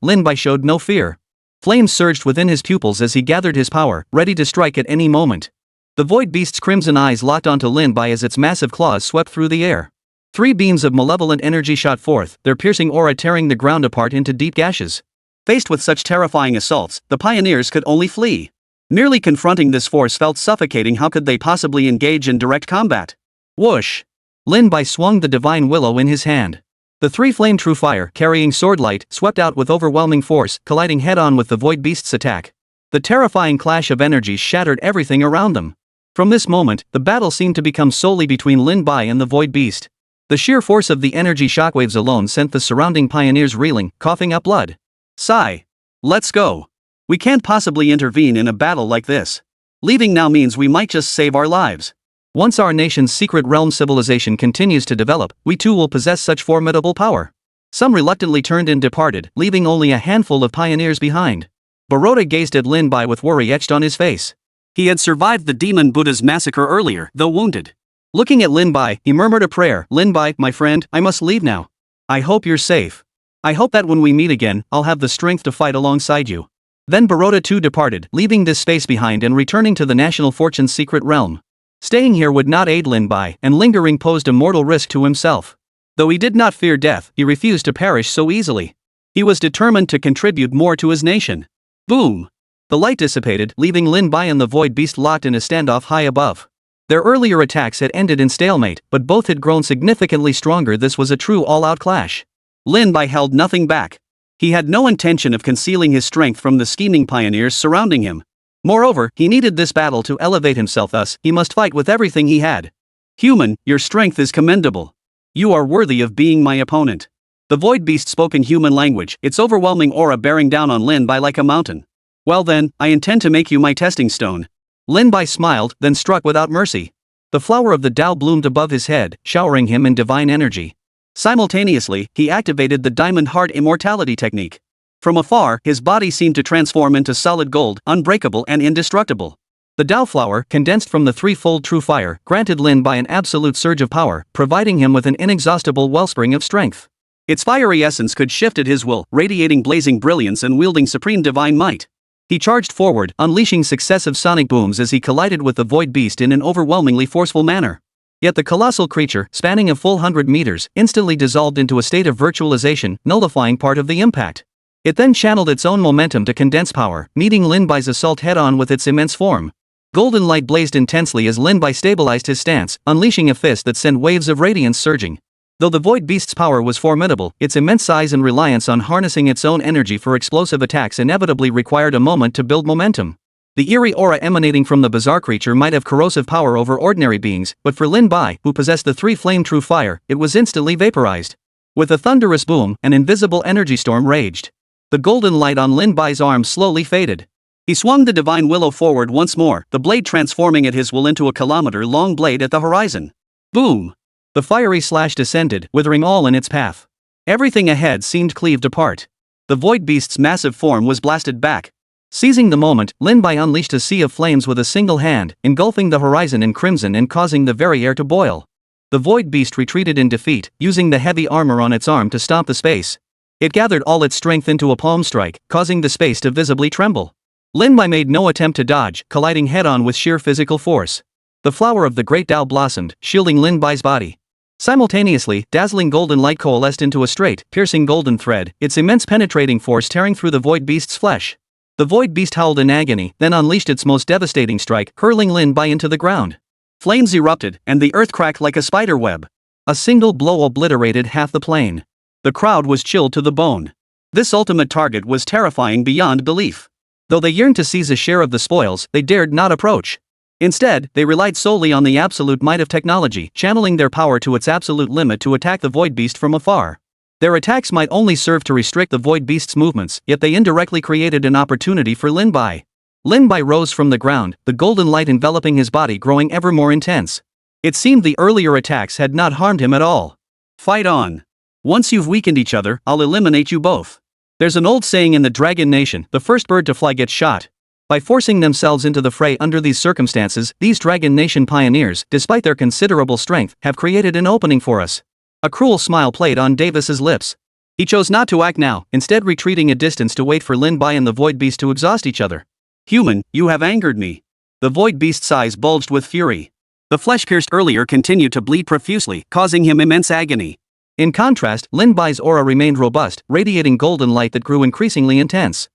Lin Bai showed no fear. Flames surged within his pupils as he gathered his power, ready to strike at any moment. The void beast's crimson eyes locked onto Lin Bai as its massive claws swept through the air. 3 beams of malevolent energy shot forth, their piercing aura tearing the ground apart into deep gashes. Faced with such terrifying assaults, the pioneers could only flee. Merely confronting this force felt suffocating. How could they possibly engage in direct combat? Whoosh! Lin Bai swung the divine willow in his hand. The 3 flame true fire, carrying sword light, swept out with overwhelming force, colliding head-on with the void beast's attack. The terrifying clash of energies shattered everything around them. From this moment, the battle seemed to become solely between Lin Bai and the void beast. The sheer force of the energy shockwaves alone sent the surrounding pioneers reeling, coughing up blood. Sigh. Let's go. We can't possibly intervene in a battle like this. Leaving now means we might just save our lives. Once our nation's secret realm civilization continues to develop, we too will possess such formidable power. Some reluctantly turned and departed, leaving only a handful of pioneers behind. Baroda gazed at Lin Bai with worry etched on his face. He had survived the demon Buddha's massacre earlier, though wounded. Looking at Lin Bai, he murmured a prayer. Lin Bai, my friend, I must leave now. I hope you're safe. I hope that when we meet again, I'll have the strength to fight alongside you. Then Baroda too departed, leaving this space behind and returning to the National Fortune's secret realm. Staying here would not aid Lin Bai, and lingering posed a mortal risk to himself. Though he did not fear death, he refused to perish so easily. He was determined to contribute more to his nation. Boom! The light dissipated, leaving Lin Bai and the void beast locked in a standoff high above. Their earlier attacks had ended in stalemate, but both had grown significantly stronger. This was a true all-out clash. Lin Bai held nothing back. He had no intention of concealing his strength from the scheming pioneers surrounding him. Moreover, he needed this battle to elevate himself, thus, he must fight with everything he had. Human, your strength is commendable. You are worthy of being my opponent. The void beast spoke in human language, its overwhelming aura bearing down on Lin Bai like a mountain. Well then, I intend to make you my testing stone. Lin Bai smiled, then struck without mercy. The flower of the Tao bloomed above his head, showering him in divine energy. Simultaneously, he activated the Diamond Heart Immortality technique. From afar, his body seemed to transform into solid gold, unbreakable and indestructible. The Tao flower, condensed from the 3-fold true fire, granted Lin Bai an absolute surge of power, providing him with an inexhaustible wellspring of strength. Its fiery essence could shift at his will, radiating blazing brilliance and wielding supreme divine might. He charged forward, unleashing successive sonic booms as he collided with the void beast in an overwhelmingly forceful manner. Yet the colossal creature, spanning a full 100 meters, instantly dissolved into a state of virtualization, nullifying part of the impact. It then channeled its own momentum to condense power, meeting Lin Bai's assault head-on with its immense form. Golden light blazed intensely as Lin Bai stabilized his stance, unleashing a fist that sent waves of radiance surging. Though the void beast's power was formidable, its immense size and reliance on harnessing its own energy for explosive attacks inevitably required a moment to build momentum. The eerie aura emanating from the bizarre creature might have corrosive power over ordinary beings, but for Lin Bai, who possessed the 3 flame true fire, it was instantly vaporized. With a thunderous boom, an invisible energy storm raged. The golden light on Lin Bai's arm slowly faded. He swung the divine willow forward once more, the blade transforming at his will into a kilometer-long blade at the horizon. Boom! The fiery slash descended, withering all in its path. Everything ahead seemed cleaved apart. The void beast's massive form was blasted back. Seizing the moment, Lin Bai unleashed a sea of flames with a single hand, engulfing the horizon in crimson and causing the very air to boil. The void beast retreated in defeat, using the heavy armor on its arm to stomp the space. It gathered all its strength into a palm strike, causing the space to visibly tremble. Lin Bai made no attempt to dodge, colliding head-on with sheer physical force. The flower of the Great Tao blossomed, shielding Lin Bai's body. Simultaneously, dazzling golden light coalesced into a straight, piercing golden thread, its immense penetrating force tearing through the void beast's flesh. The void beast howled in agony, then unleashed its most devastating strike, hurling Lin Bai into the ground. Flames erupted, and the earth cracked like a spider web. A single blow obliterated half the plain. The crowd was chilled to the bone. This ultimate target was terrifying beyond belief. Though they yearned to seize a share of the spoils, they dared not approach. Instead, they relied solely on the absolute might of technology, channeling their power to its absolute limit to attack the void beast from afar. Their attacks might only serve to restrict the void beast's movements, yet they indirectly created an opportunity for Lin Bai. Lin Bai rose from the ground, the golden light enveloping his body growing ever more intense. It seemed the earlier attacks had not harmed him at all. Fight on. Once you've weakened each other, I'll eliminate you both. There's an old saying in the Dragon Nation, the first bird to fly gets shot. By forcing themselves into the fray under these circumstances, these Dragon Nation pioneers, despite their considerable strength, have created an opening for us. A cruel smile played on Davis's lips. He chose not to act now, instead retreating a distance to wait for Lin Bai and the void beast to exhaust each other. Human, you have angered me. The void beast's eyes bulged with fury. The flesh pierced earlier continued to bleed profusely, causing him immense agony. In contrast, Lin Bai's aura remained robust, radiating golden light that grew increasingly intense.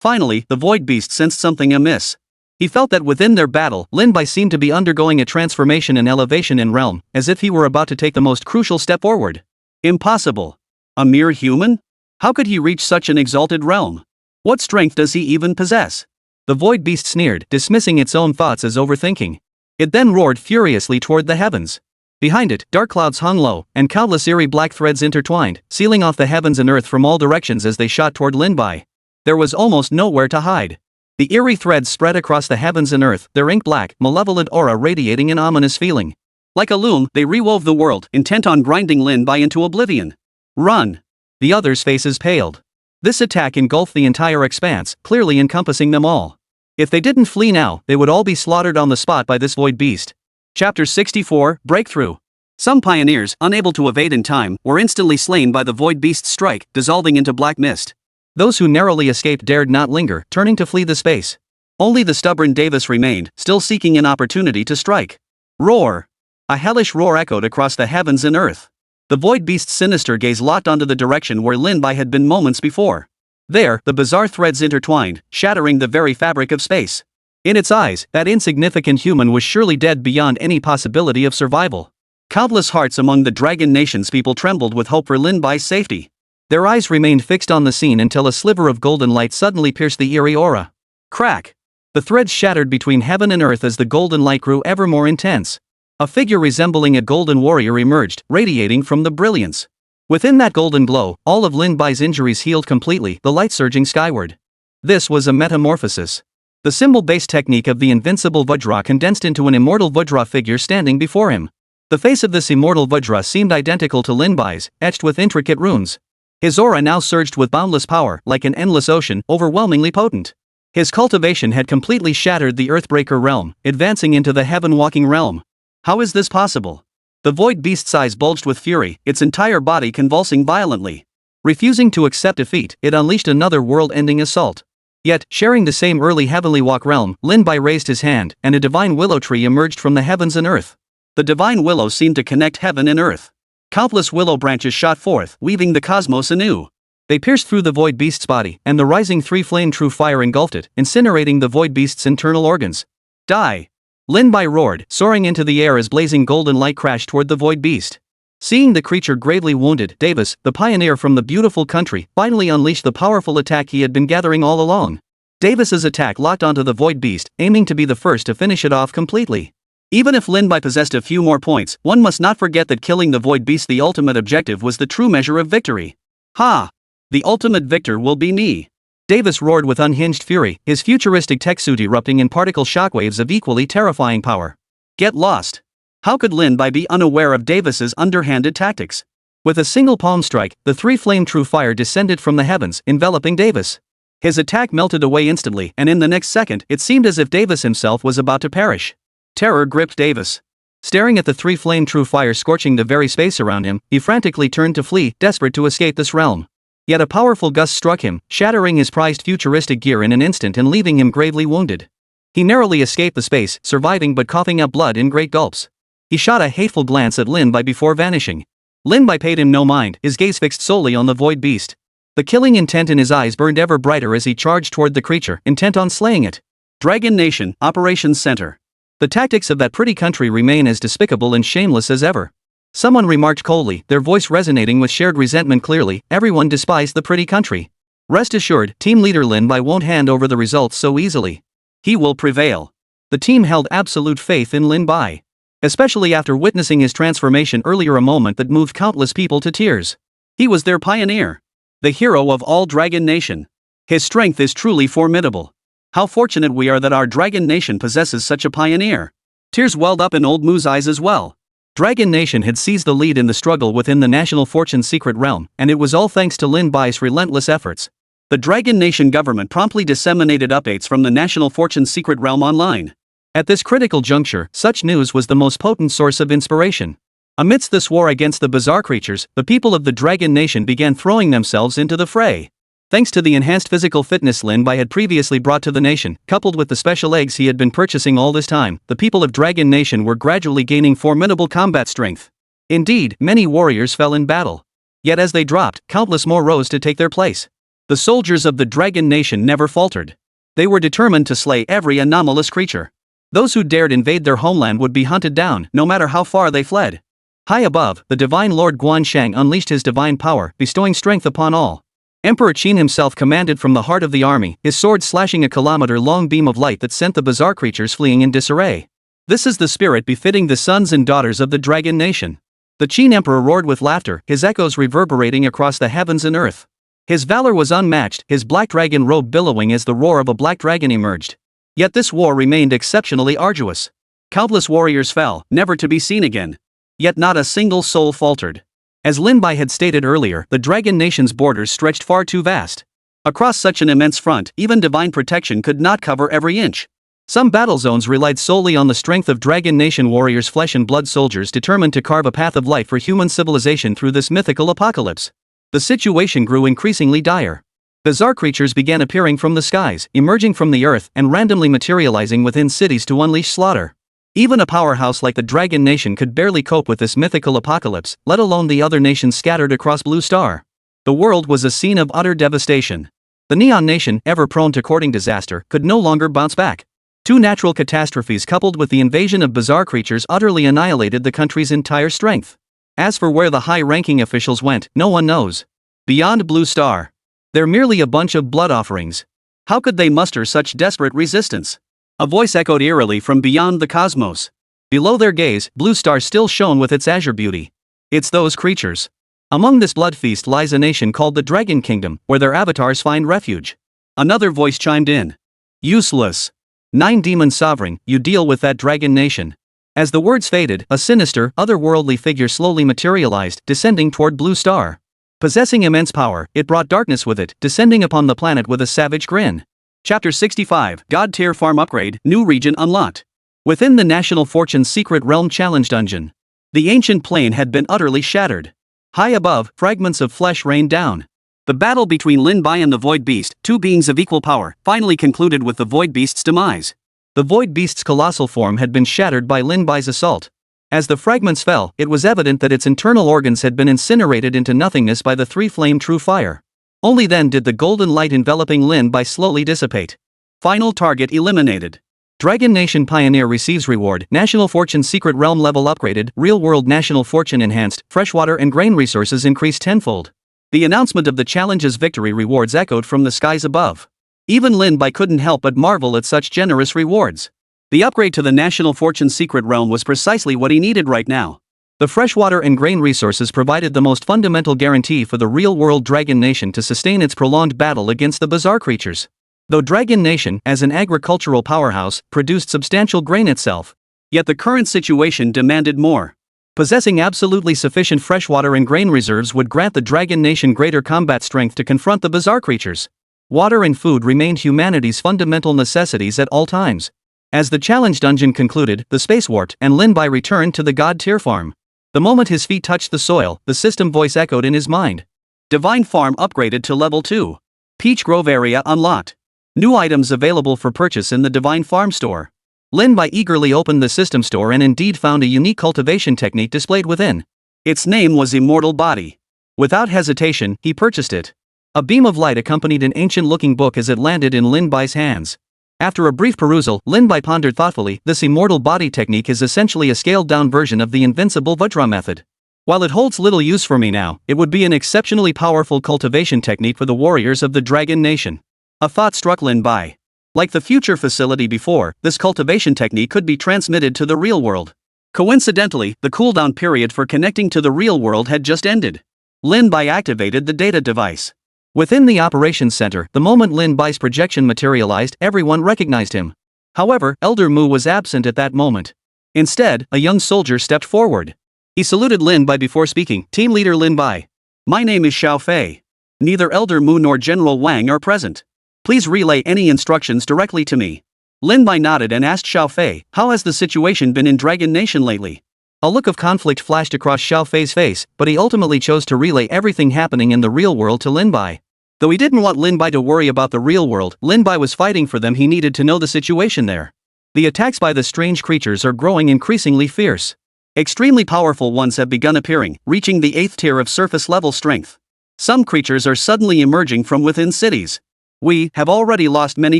Finally, the void beast sensed something amiss. He felt that within their battle, Lin Bai seemed to be undergoing a transformation and elevation in realm, as if he were about to take the most crucial step forward. Impossible. A mere human? How could he reach such an exalted realm? What strength does he even possess? The void beast sneered, dismissing its own thoughts as overthinking. It then roared furiously toward the heavens. Behind it, dark clouds hung low, and countless eerie black threads intertwined, sealing off the heavens and earth from all directions as they shot toward Lin Bai. There was almost nowhere to hide. The eerie threads spread across the heavens and earth, their ink-black, malevolent aura radiating an ominous feeling. Like a loom, they rewove the world, intent on grinding Lin Bai into oblivion. Run! The others' faces paled. This attack engulfed the entire expanse, clearly encompassing them all. If they didn't flee now, they would all be slaughtered on the spot by this void beast. Chapter 64, Breakthrough. Some pioneers, unable to evade in time, were instantly slain by the void beast's strike, dissolving into black mist. Those who narrowly escaped dared not linger, turning to flee the space. Only the stubborn Davis remained, still seeking an opportunity to strike. Roar! A hellish roar echoed across the heavens and earth. The void beast's sinister gaze locked onto the direction where Lin Bai had been moments before. There, the bizarre threads intertwined, shattering the very fabric of space. In its eyes, that insignificant human was surely dead beyond any possibility of survival. Countless hearts among the Dragon Nation's people trembled with hope for Lin Bai's safety. Their eyes remained fixed on the scene until a sliver of golden light suddenly pierced the eerie aura. Crack! The threads shattered between heaven and earth as the golden light grew ever more intense. A figure resembling a golden warrior emerged, radiating from the brilliance. Within that golden glow, all of Lin Bai's injuries healed completely, the light surging skyward. This was a metamorphosis. The symbol-based technique of the invincible Vajra condensed into an immortal Vajra figure standing before him. The face of this immortal Vajra seemed identical to Lin Bai's, etched with intricate runes. His aura now surged with boundless power, like an endless ocean, overwhelmingly potent. His cultivation had completely shattered the Earthbreaker realm, advancing into the heaven-walking realm. How is this possible? The void beast's eyes bulged with fury, its entire body convulsing violently. Refusing to accept defeat, it unleashed another world-ending assault. Yet, sharing the same early heavenly walk realm, Lin Bai raised his hand, and a divine willow tree emerged from the heavens and earth. The divine willow seemed to connect heaven and earth. Countless willow branches shot forth, weaving the cosmos anew. They pierced through the void beast's body, and the rising three-flame true fire engulfed it, incinerating the void beast's internal organs. Die! Lin Bai roared, soaring into the air as blazing golden light crashed toward the void beast. Seeing the creature gravely wounded, Davis, the pioneer from the beautiful country, finally unleashed the powerful attack he had been gathering all along. Davis's attack locked onto the void beast, aiming to be the first to finish it off completely. Even if Lin Bai possessed a few more points, one must not forget that killing the void beast, the ultimate objective, was the true measure of victory. Ha! The ultimate victor will be me. Davis roared with unhinged fury, his futuristic tech suit erupting in particle shockwaves of equally terrifying power. Get lost. How could Lin Bai be unaware of Davis's underhanded tactics? With a single palm strike, the three-flame true fire descended from the heavens, enveloping Davis. His attack melted away instantly, and in the next second, it seemed as if Davis himself was about to perish. Terror gripped Davis. Staring at the three-flame true fire scorching the very space around him, he frantically turned to flee, desperate to escape this realm. Yet a powerful gust struck him, shattering his prized futuristic gear in an instant and leaving him gravely wounded. He narrowly escaped the space, surviving but coughing up blood in great gulps. He shot a hateful glance at Lin Bai before vanishing. Lin Bai paid him no mind, his gaze fixed solely on the void beast. The killing intent in his eyes burned ever brighter as he charged toward the creature, intent on slaying it. Dragon Nation, Operations Center. The tactics of that pretty country remain as despicable and shameless as ever. Someone remarked coldly, their voice resonating with shared resentment clearly, everyone despised the pretty country. Rest assured, team leader Lin Bai won't hand over the results so easily. He will prevail. The team held absolute faith in Lin Bai. Especially after witnessing his transformation earlier, a moment that moved countless people to tears. He was their pioneer. The hero of all Dragon Nation. His strength is truly formidable. How fortunate we are that our Dragon Nation possesses such a pioneer. Tears welled up in old Mu's eyes as well. Dragon Nation had seized the lead in the struggle within the National Fortune's secret realm, and it was all thanks to Lin Bai's relentless efforts. The Dragon Nation government promptly disseminated updates from the National Fortune's secret realm online. At this critical juncture, such news was the most potent source of inspiration. Amidst this war against the bizarre creatures, the people of the Dragon Nation began throwing themselves into the fray. Thanks to the enhanced physical fitness Lin Bai had previously brought to the nation, coupled with the special eggs he had been purchasing all this time, the people of Dragon Nation were gradually gaining formidable combat strength. Indeed, many warriors fell in battle. Yet as they dropped, countless more rose to take their place. The soldiers of the Dragon Nation never faltered. They were determined to slay every anomalous creature. Those who dared invade their homeland would be hunted down, no matter how far they fled. High above, the divine Lord Guanshang unleashed his divine power, bestowing strength upon all. Emperor Qin himself commanded from the heart of the army, his sword slashing a kilometer-long beam of light that sent the bizarre creatures fleeing in disarray. This is the spirit befitting the sons and daughters of the Dragon Nation. The Qin Emperor roared with laughter, his echoes reverberating across the heavens and earth. His valor was unmatched, his black dragon robe billowing as the roar of a black dragon emerged. Yet this war remained exceptionally arduous. Countless warriors fell, never to be seen again. Yet not a single soul faltered. As Lin Bai had stated earlier, the Dragon Nation's borders stretched far too vast. Across such an immense front, even divine protection could not cover every inch. Some battle zones relied solely on the strength of Dragon Nation warriors, flesh and blood soldiers determined to carve a path of light for human civilization through this mythical apocalypse. The situation grew increasingly dire. Bizarre creatures began appearing from the skies, emerging from the earth, and randomly materializing within cities to unleash slaughter. Even a powerhouse like the Dragon Nation could barely cope with this mythical apocalypse, let alone the other nations scattered across Blue Star. The world was a scene of utter devastation. The Neon Nation, ever prone to courting disaster, could no longer bounce back. Two natural catastrophes coupled with the invasion of bizarre creatures utterly annihilated the country's entire strength. As for where the high-ranking officials went, no one knows. Beyond Blue Star, they're merely a bunch of blood offerings. How could they muster such desperate resistance? A voice echoed eerily from beyond the cosmos. Below their gaze, Blue Star still shone with its azure beauty. It's those creatures. Among this blood feast lies a nation called the Dragon Kingdom, where their avatars find refuge. Another voice chimed in. Useless. 9 Demon Sovereign, you deal with that Dragon Nation. As the words faded, a sinister, otherworldly figure slowly materialized, descending toward Blue Star. Possessing immense power, it brought darkness with it, descending upon the planet with a savage grin. Chapter 65, God Tier Farm Upgrade, New Region Unlocked. Within the National Fortune's Secret Realm Challenge Dungeon, the ancient plane had been utterly shattered. High above, fragments of flesh rained down. The battle between Lin Bai and the Void Beast, two beings of equal power, finally concluded with the Void Beast's demise. The Void Beast's colossal form had been shattered by Lin Bai's assault. As the fragments fell, it was evident that its internal organs had been incinerated into nothingness by the three-flame true fire. Only then did the golden light enveloping Lin Bai slowly dissipate. Final target eliminated. Dragon Nation Pioneer receives reward, National Fortune Secret Realm level upgraded, real-world National Fortune enhanced, freshwater and grain resources increased tenfold. The announcement of the challenge's victory rewards echoed from the skies above. Even Lin Bai couldn't help but marvel at such generous rewards. The upgrade to the National Fortune Secret Realm was precisely what he needed right now. The freshwater and grain resources provided the most fundamental guarantee for the real-world Dragon Nation to sustain its prolonged battle against the bizarre creatures. Though Dragon Nation, as an agricultural powerhouse, produced substantial grain itself, yet the current situation demanded more. Possessing absolutely sufficient freshwater and grain reserves would grant the Dragon Nation greater combat strength to confront the bizarre creatures. Water and food remained humanity's fundamental necessities at all times. As the challenge dungeon concluded, the space warped, and Lin Bai returned to the God Tier farm. The moment his feet touched the soil, the system voice echoed in his mind. Divine Farm upgraded to level 2. Peach Grove area unlocked. New items available for purchase in the Divine Farm store. Lin Bai eagerly opened the system store and indeed found a unique cultivation technique displayed within. Its name was Immortal Body. Without hesitation, he purchased it. A beam of light accompanied an ancient-looking book as it landed in Lin Bai's hands. After a brief perusal, Lin Bai pondered thoughtfully, this immortal body technique is essentially a scaled-down version of the invincible Vajra method. While it holds little use for me now, it would be an exceptionally powerful cultivation technique for the warriors of the Dragon Nation. A thought struck Lin Bai. Like the future facility before, this cultivation technique could be transmitted to the real world. Coincidentally, the cooldown period for connecting to the real world had just ended. Lin Bai activated the data device. Within the operations center, the moment Lin Bai's projection materialized, everyone recognized him. However, Elder Mu was absent at that moment. Instead, a young soldier stepped forward. He saluted Lin Bai before speaking. Team leader Lin Bai. My name is Xiao Fei. Neither Elder Mu nor General Wang are present. Please relay any instructions directly to me. Lin Bai nodded and asked Xiao Fei, how has the situation been in Dragon Nation lately? A look of conflict flashed across Xiao Fei's face, but he ultimately chose to relay everything happening in the real world to Lin Bai. Though he didn't want Lin Bai to worry about the real world, Lin Bai was fighting for them. He needed to know the situation there. The attacks by the strange creatures are growing increasingly fierce. Extremely powerful ones have begun appearing, reaching the 8th tier of surface level strength. Some creatures are suddenly emerging from within cities. We have already lost many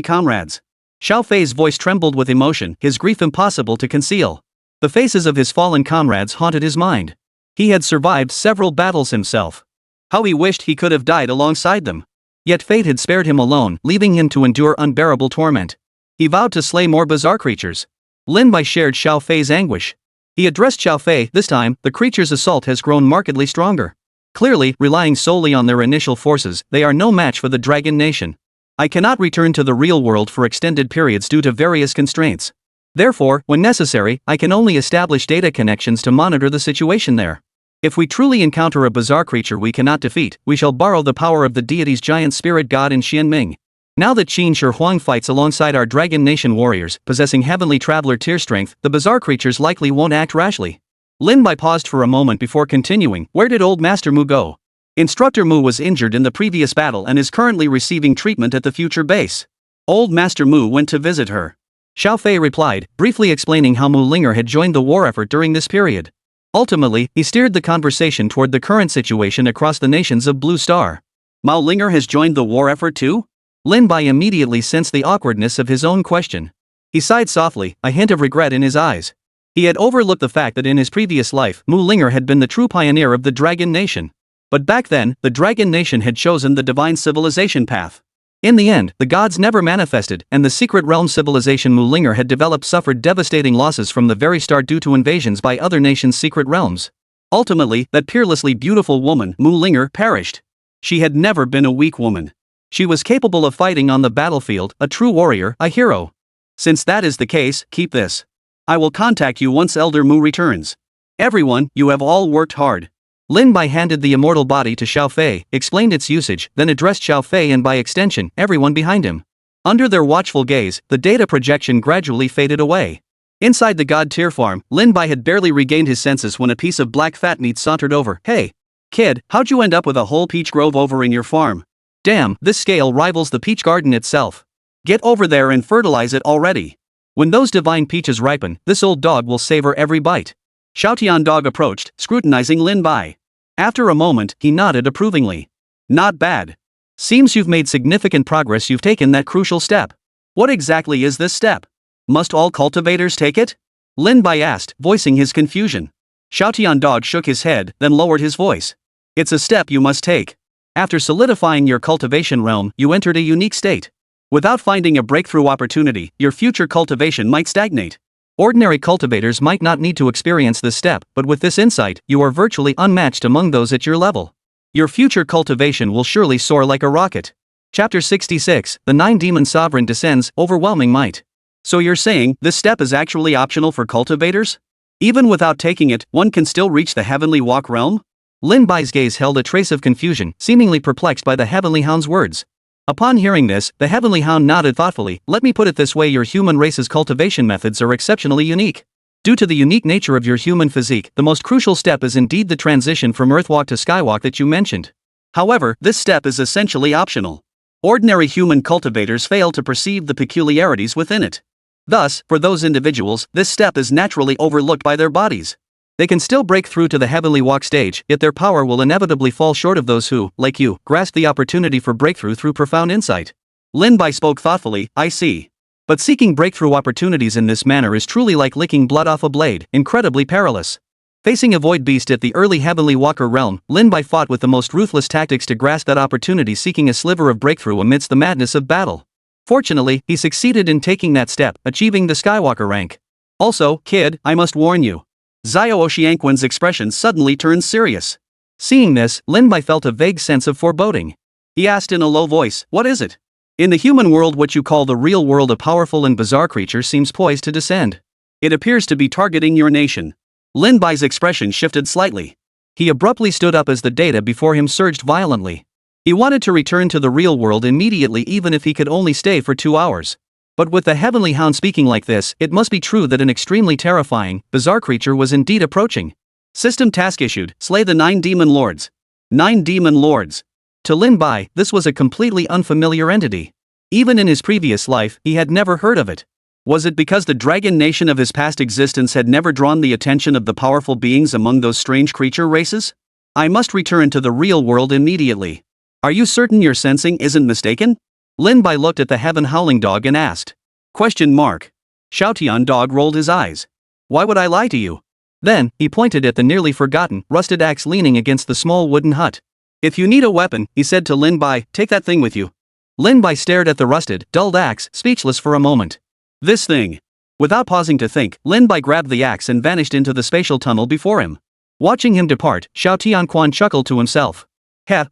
comrades. Xiao Fei's voice trembled with emotion, his grief impossible to conceal. The faces of his fallen comrades haunted his mind. He had survived several battles himself. How he wished he could have died alongside them. Yet fate had spared him alone, leaving him to endure unbearable torment. He vowed to slay more bizarre creatures. Lin Bai shared Xiao Fei's anguish. He addressed Xiao Fei. This time, the creature's assault has grown markedly stronger. Clearly, relying solely on their initial forces, they are no match for the Dragon Nation. I cannot return to the real world for extended periods due to various constraints. Therefore, when necessary, I can only establish data connections to monitor the situation there. If we truly encounter a bizarre creature we cannot defeat, we shall borrow the power of the deity's giant spirit god in Xianming. Now that Qin Shi Huang fights alongside our Dragon Nation warriors, possessing heavenly traveler tier strength, the bizarre creatures likely won't act rashly. Lin Bai paused for a moment before continuing. Where did old Master Mu go? Instructor Mu was injured in the previous battle and is currently receiving treatment at the future base. Old Master Mu went to visit her. Xiao Fei replied, briefly explaining how Mu Linger had joined the war effort during this period. Ultimately, he steered the conversation toward the current situation across the nations of Blue Star. Mao Linger has joined the war effort too? Lin Bai immediately sensed the awkwardness of his own question. He sighed softly, a hint of regret in his eyes. He had overlooked the fact that in his previous life, Mu Linger had been the true pioneer of the Dragon Nation. But back then, the Dragon Nation had chosen the divine civilization path. In the end, the gods never manifested, and the secret realm civilization Mu Linger had developed suffered devastating losses from the very start due to invasions by other nations' secret realms. Ultimately, that peerlessly beautiful woman, Mu Linger, perished. She had never been a weak woman. She was capable of fighting on the battlefield, a true warrior, a hero. Since that is the case, keep this. I will contact you once Elder Mu returns. Everyone, you have all worked hard. Lin Bai handed the immortal body to Xiao Fei, explained its usage, then addressed Xiao Fei and by extension, everyone behind him. Under their watchful gaze, the data projection gradually faded away. Inside the God Tier farm, Lin Bai had barely regained his senses when a piece of black fat meat sauntered over. Hey, kid, how'd you end up with a whole peach grove over in your farm? Damn, this scale rivals the peach garden itself. Get over there and fertilize it already. When those divine peaches ripen, this old dog will savor every bite. Xiaotian Dog approached, scrutinizing Lin Bai. After a moment, he nodded approvingly. Not bad. Seems you've made significant progress. You've taken that crucial step. What exactly is this step? Must all cultivators take it? Lin Bai asked, voicing his confusion. Xiaotian Dog shook his head, then lowered his voice. It's a step you must take. After solidifying your cultivation realm, you entered a unique state. Without finding a breakthrough opportunity, your future cultivation might stagnate. Ordinary cultivators might not need to experience this step, but with this insight, you are virtually unmatched among those at your level. Your future cultivation will surely soar like a rocket. Chapter 66, The Nine-Demon Sovereign Descends, Overwhelming Might. So you're saying, this step is actually optional for cultivators? Even without taking it, one can still reach the Heavenly Walk realm? Lin Bai's gaze held a trace of confusion, seemingly perplexed by the Heavenly Hound's words. Upon hearing this, the Heavenly Hound nodded thoughtfully. Let me put it this way, your human race's cultivation methods are exceptionally unique. Due to the unique nature of your human physique, the most crucial step is indeed the transition from Earthwalk to Skywalk that you mentioned. However, this step is essentially optional. Ordinary human cultivators fail to perceive the peculiarities within it. Thus, for those individuals, this step is naturally overlooked by their bodies. They can still break through to the Heavenly Walk stage, yet their power will inevitably fall short of those who, like you, grasp the opportunity for breakthrough through profound insight. Lin Bai spoke thoughtfully. I see. But seeking breakthrough opportunities in this manner is truly like licking blood off a blade, incredibly perilous. Facing a void beast at the early Heavenly Walker realm, Lin Bai fought with the most ruthless tactics to grasp that opportunity, seeking a sliver of breakthrough amidst the madness of battle. Fortunately, he succeeded in taking that step, achieving the Skywalker rank. Also, kid, I must warn you. Xiao Oxianquan's expression suddenly turned serious. Seeing this, Lin Bai felt a vague sense of foreboding. He asked in a low voice, what is it? In the human world, what you call the real world, a powerful and bizarre creature seems poised to descend. It appears to be targeting your nation. Lin Bai's expression shifted slightly. He abruptly stood up as the data before him surged violently. He wanted to return to the real world immediately, even if he could only stay for 2 hours. But with the Heavenly Hound speaking like this, it must be true that an extremely terrifying, bizarre creature was indeed approaching. System task issued, slay the 9 demon lords. 9 demon lords. To Lin Bai, this was a completely unfamiliar entity. Even in his previous life, he had never heard of it. Was it because the dragon nation of his past existence had never drawn the attention of the powerful beings among those strange creature races? I must return to the real world immediately. Are you certain your sensing isn't mistaken? Lin Bai looked at the heaven howling dog and asked. Xiaotian dog rolled his eyes. Why would I lie to you? Then, he pointed at the nearly forgotten, rusted axe leaning against the small wooden hut. If you need a weapon, he said to Lin Bai, take that thing with you. Lin Bai stared at the rusted, dulled axe, speechless for a moment. This thing. Without pausing to think, Lin Bai grabbed the axe and vanished into the spatial tunnel before him. Watching him depart, Xiao Tianquan chuckled to himself.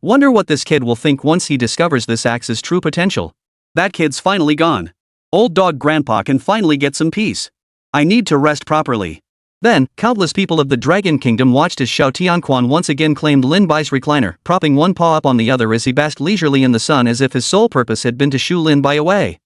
Wonder what this kid will think once he discovers this axe's true potential. That kid's finally gone. Old dog grandpa can finally get some peace. I need to rest properly. Then, countless people of the Dragon Kingdom watched as Xiao Tianquan once again claimed Lin Bai's recliner, propping one paw up on the other as he basked leisurely in the sun as if his sole purpose had been to shoo Lin Bai away.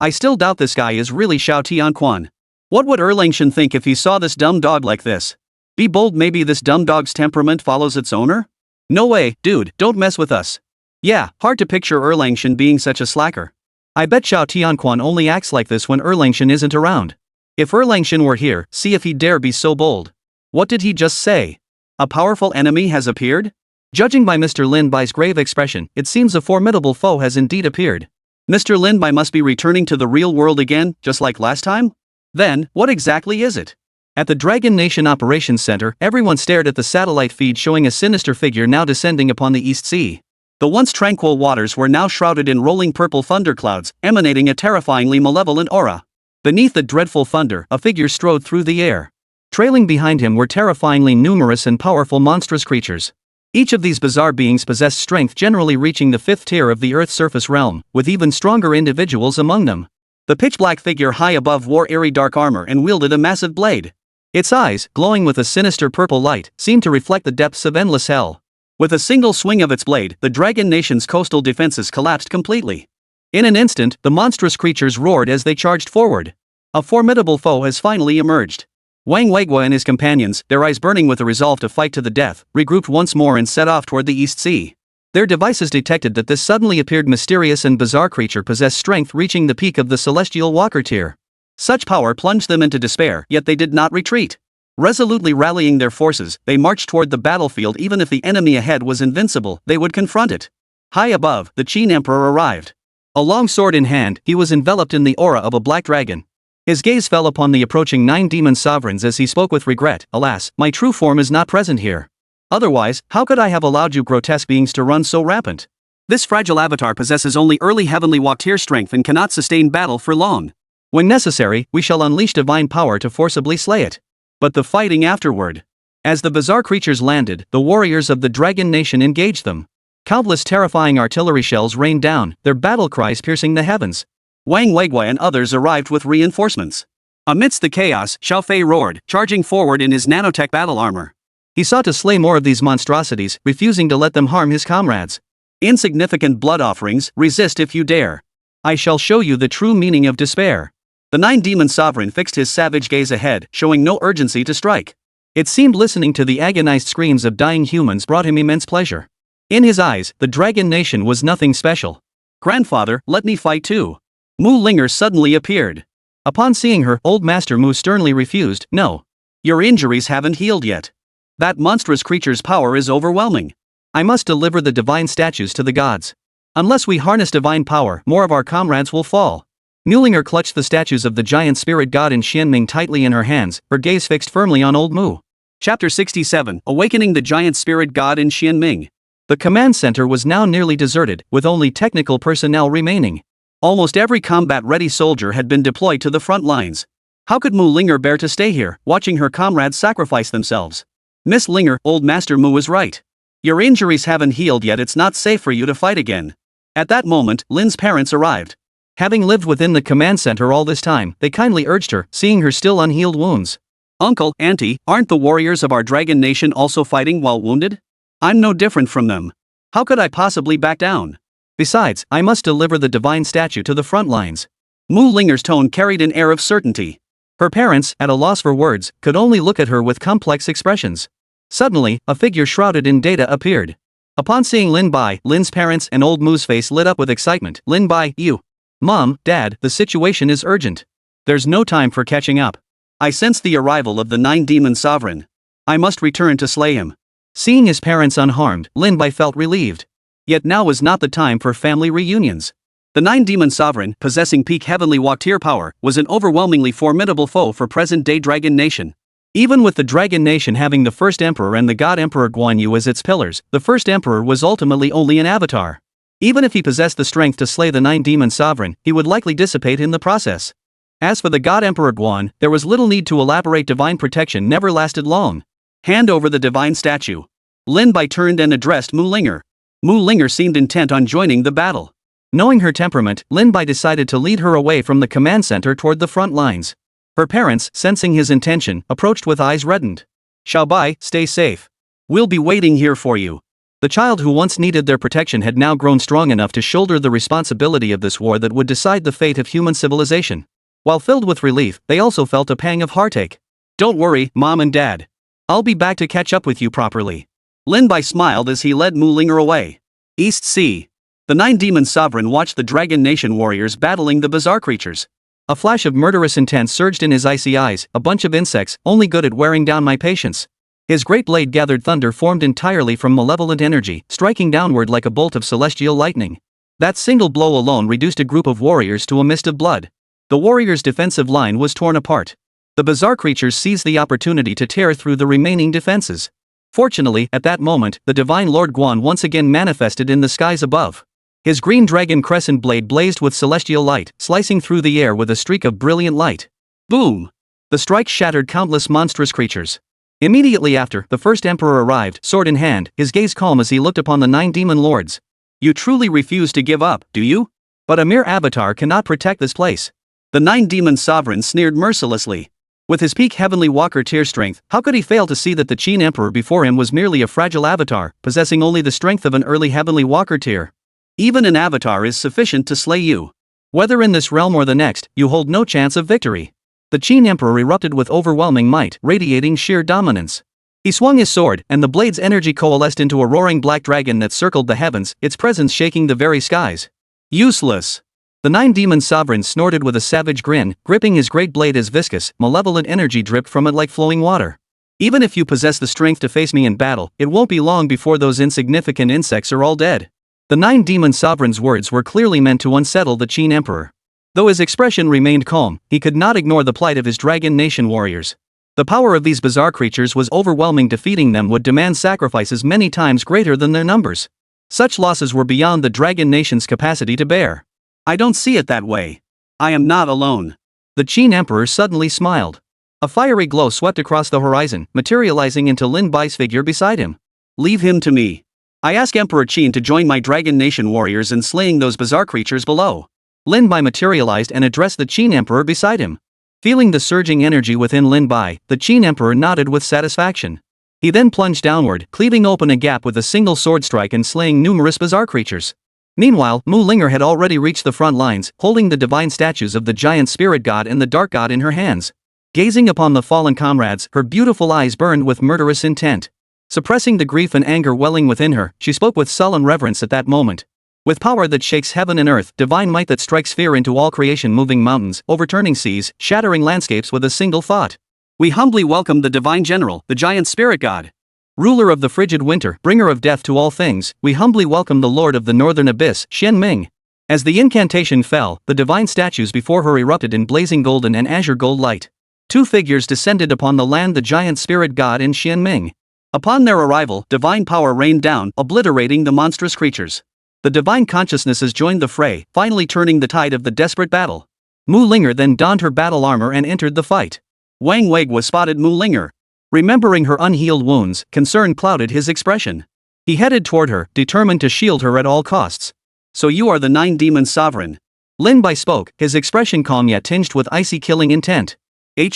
I still doubt this guy is really Xiao Tianquan. What would Erlangshan think if he saw this dumb dog like this? Be bold, maybe this dumb dog's temperament follows its owner? No way, dude, don't mess with us. Yeah, hard to picture Erlangshan being such a slacker. I bet Xiao Tianquan only acts like this when Erlangshan isn't around. If Erlangshan were here, see if he'd dare be so bold. What did he just say? A powerful enemy has appeared? Judging by Mr. Lin Bai's grave expression, it seems a formidable foe has indeed appeared. Mr. Lin Bai must be returning to the real world again, just like last time? Then, what exactly is it? At the Dragon Nation Operations Center, everyone stared at the satellite feed showing a sinister figure now descending upon the East Sea. The once tranquil waters were now shrouded in rolling purple thunderclouds, emanating a terrifyingly malevolent aura. Beneath the dreadful thunder, a figure strode through the air. Trailing behind him were terrifyingly numerous and powerful monstrous creatures. Each of these bizarre beings possessed strength generally reaching the 5th tier of the Earth's surface realm, with even stronger individuals among them. The pitch-black figure high above wore eerie dark armor and wielded a massive blade. Its eyes, glowing with a sinister purple light, seemed to reflect the depths of endless hell. With a single swing of its blade, the Dragon Nation's coastal defenses collapsed completely. In an instant, the monstrous creatures roared as they charged forward. A formidable foe has finally emerged. Wang Weigua and his companions, their eyes burning with a resolve to fight to the death, regrouped once more and set off toward the East Sea. Their devices detected that this suddenly appeared mysterious and bizarre creature possessed strength reaching the peak of the Celestial Walker tier. Such power plunged them into despair, yet they did not retreat. Resolutely rallying their forces, they marched toward the battlefield. Even if the enemy ahead was invincible, they would confront it. High above, the Qin Emperor arrived. A long sword in hand, he was enveloped in the aura of a black dragon. His gaze fell upon the approaching 9 demon sovereigns as he spoke with regret. Alas, my true form is not present here. Otherwise, how could I have allowed you grotesque beings to run so rampant? This fragile avatar possesses only early heavenly walk tier strength and cannot sustain battle for long. When necessary, we shall unleash divine power to forcibly slay it. But the fighting afterward. As the bizarre creatures landed, the warriors of the Dragon Nation engaged them. Countless terrifying artillery shells rained down, their battle cries piercing the heavens. Wang Weigui and others arrived with reinforcements. Amidst the chaos, Xiao Fei roared, charging forward in his nanotech battle armor. He sought to slay more of these monstrosities, refusing to let them harm his comrades. Insignificant blood offerings, resist if you dare. I shall show you the true meaning of despair. The nine-demon sovereign fixed his savage gaze ahead, showing no urgency to strike. It seemed listening to the agonized screams of dying humans brought him immense pleasure. In his eyes, the Dragon Nation was nothing special. Grandfather, let me fight too. Mu Linger suddenly appeared. Upon seeing her, old Master Mu sternly refused. No. Your injuries haven't healed yet. That monstrous creature's power is overwhelming. I must deliver the divine statues to the gods. Unless we harness divine power, more of our comrades will fall. Mulinger clutched the statues of the giant spirit god in Xianming tightly in her hands, her gaze fixed firmly on old Mu. Chapter 67, Awakening the Giant Spirit God in Xianming. The command center was now nearly deserted, with only technical personnel remaining. Almost every combat-ready soldier had been deployed to the front lines. How could Mu Linger bear to stay here, watching her comrades sacrifice themselves? Miss Linger, old Master Mu is right. Your injuries haven't healed yet, it's not safe for you to fight again. At that moment, Lin's parents arrived. Having lived within the command center all this time, they kindly urged her, seeing her still unhealed wounds. Uncle, Auntie, aren't the warriors of our Dragon Nation also fighting while wounded? I'm no different from them. How could I possibly back down? Besides, I must deliver the divine statue to the front lines. Mu Linger's tone carried an air of certainty. Her parents, at a loss for words, could only look at her with complex expressions. Suddenly, a figure shrouded in data appeared. Upon seeing Lin Bai, Lin's parents and old Mu's face lit up with excitement. Lin Bai, you. Mom, Dad, the situation is urgent. There's no time for catching up. I sense the arrival of the nine-demon sovereign. I must return to slay him. Seeing his parents unharmed, Lin Bai felt relieved. Yet now was not the time for family reunions. The nine-demon sovereign, possessing peak heavenly Waktir power, was an overwhelmingly formidable foe for present-day Dragon Nation. Even with the Dragon Nation having the first emperor and the god emperor Guan Yu as its pillars, the first emperor was ultimately only an avatar. Even if he possessed the strength to slay the nine-demon sovereign, he would likely dissipate in the process. As for the god emperor Guan, there was little need to elaborate. Divine protection never lasted long. Hand over the divine statue. Lin Bai turned and addressed Mu Linger. Mu Linger seemed intent on joining the battle. Knowing her temperament, Lin Bai decided to lead her away from the command center toward the front lines. Her parents, sensing his intention, approached with eyes reddened. Xiao Bai, stay safe. We'll be waiting here for you. The child who once needed their protection had now grown strong enough to shoulder the responsibility of this war that would decide the fate of human civilization. While filled with relief, they also felt a pang of heartache. Don't worry, Mom and Dad. I'll be back to catch up with you properly. Lin Bai smiled as he led Mu Linger away. East Sea. The nine-demon sovereign watched the Dragon Nation warriors battling the bizarre creatures. A flash of murderous intent surged in his icy eyes. A bunch of insects, only good at wearing down my patience. His great blade gathered thunder formed entirely from malevolent energy, striking downward like a bolt of celestial lightning. That single blow alone reduced a group of warriors to a mist of blood. The warriors' defensive line was torn apart. The bizarre creatures seized the opportunity to tear through the remaining defenses. Fortunately, at that moment, the divine Lord Guan once again manifested in the skies above. His green dragon crescent blade blazed with celestial light, slicing through the air with a streak of brilliant light. Boom! The strike shattered countless monstrous creatures. Immediately after, the first emperor arrived, sword in hand, his gaze calm as he looked upon the nine demon lords. You truly refuse to give up, do you? But a mere avatar cannot protect this place. The nine-demon sovereign sneered mercilessly. With his peak heavenly walker tier strength, how could he fail to see that the Qin emperor before him was merely a fragile avatar, possessing only the strength of an early heavenly walker tier? Even an avatar is sufficient to slay you. Whether in this realm or the next, you hold no chance of victory. The Qin emperor erupted with overwhelming might, radiating sheer dominance. He swung his sword, and the blade's energy coalesced into a roaring black dragon that circled the heavens, its presence shaking the very skies. Useless! The nine-demon sovereign snorted with a savage grin, gripping his great blade as viscous, malevolent energy dripped from it like flowing water. Even if you possess the strength to face me in battle, it won't be long before those insignificant insects are all dead. The nine-demon sovereign's words were clearly meant to unsettle the Qin emperor. Though his expression remained calm, he could not ignore the plight of his Dragon Nation warriors. The power of these bizarre creatures was overwhelming. Defeating them would demand sacrifices many times greater than their numbers. Such losses were beyond the Dragon Nation's capacity to bear. I don't see it that way. I am not alone. The Qin Emperor suddenly smiled. A fiery glow swept across the horizon, materializing into Lin Bai's figure beside him. Leave him to me. I ask Emperor Qin to join my Dragon Nation warriors in slaying those bizarre creatures below. Lin Bai materialized and addressed the Qin Emperor beside him. Feeling the surging energy within Lin Bai, the Qin Emperor nodded with satisfaction. He then plunged downward, cleaving open a gap with a single sword strike and slaying numerous bizarre creatures. Meanwhile, Mu Linger had already reached the front lines, holding the divine statues of the giant spirit god and the dark god in her hands. Gazing upon the fallen comrades, her beautiful eyes burned with murderous intent. Suppressing the grief and anger welling within her, she spoke with sullen reverence at that moment. With power that shakes heaven and earth, divine might that strikes fear into all creation, moving mountains, overturning seas, shattering landscapes with a single thought. We humbly welcome the divine general, the giant spirit god. Ruler of the frigid winter, bringer of death to all things, we humbly welcome the lord of the northern abyss, Xian Ming. As the incantation fell, the divine statues before her erupted in blazing golden and azure gold light. Two figures descended upon the land, the giant spirit god and Xian Ming. Upon their arrival, divine power rained down, obliterating the monstrous creatures. The divine consciousnesses joined the fray, finally turning the tide of the desperate battle. Mu Linger then donned her battle armor and entered the fight. Wang Weiguo spotted Mu Linger. Remembering her unhealed wounds, concern clouded his expression. He headed toward her, determined to shield her at all costs. So you are the Nine Demon Sovereign. Lin Bai spoke, his expression calm yet tinged with icy killing intent. A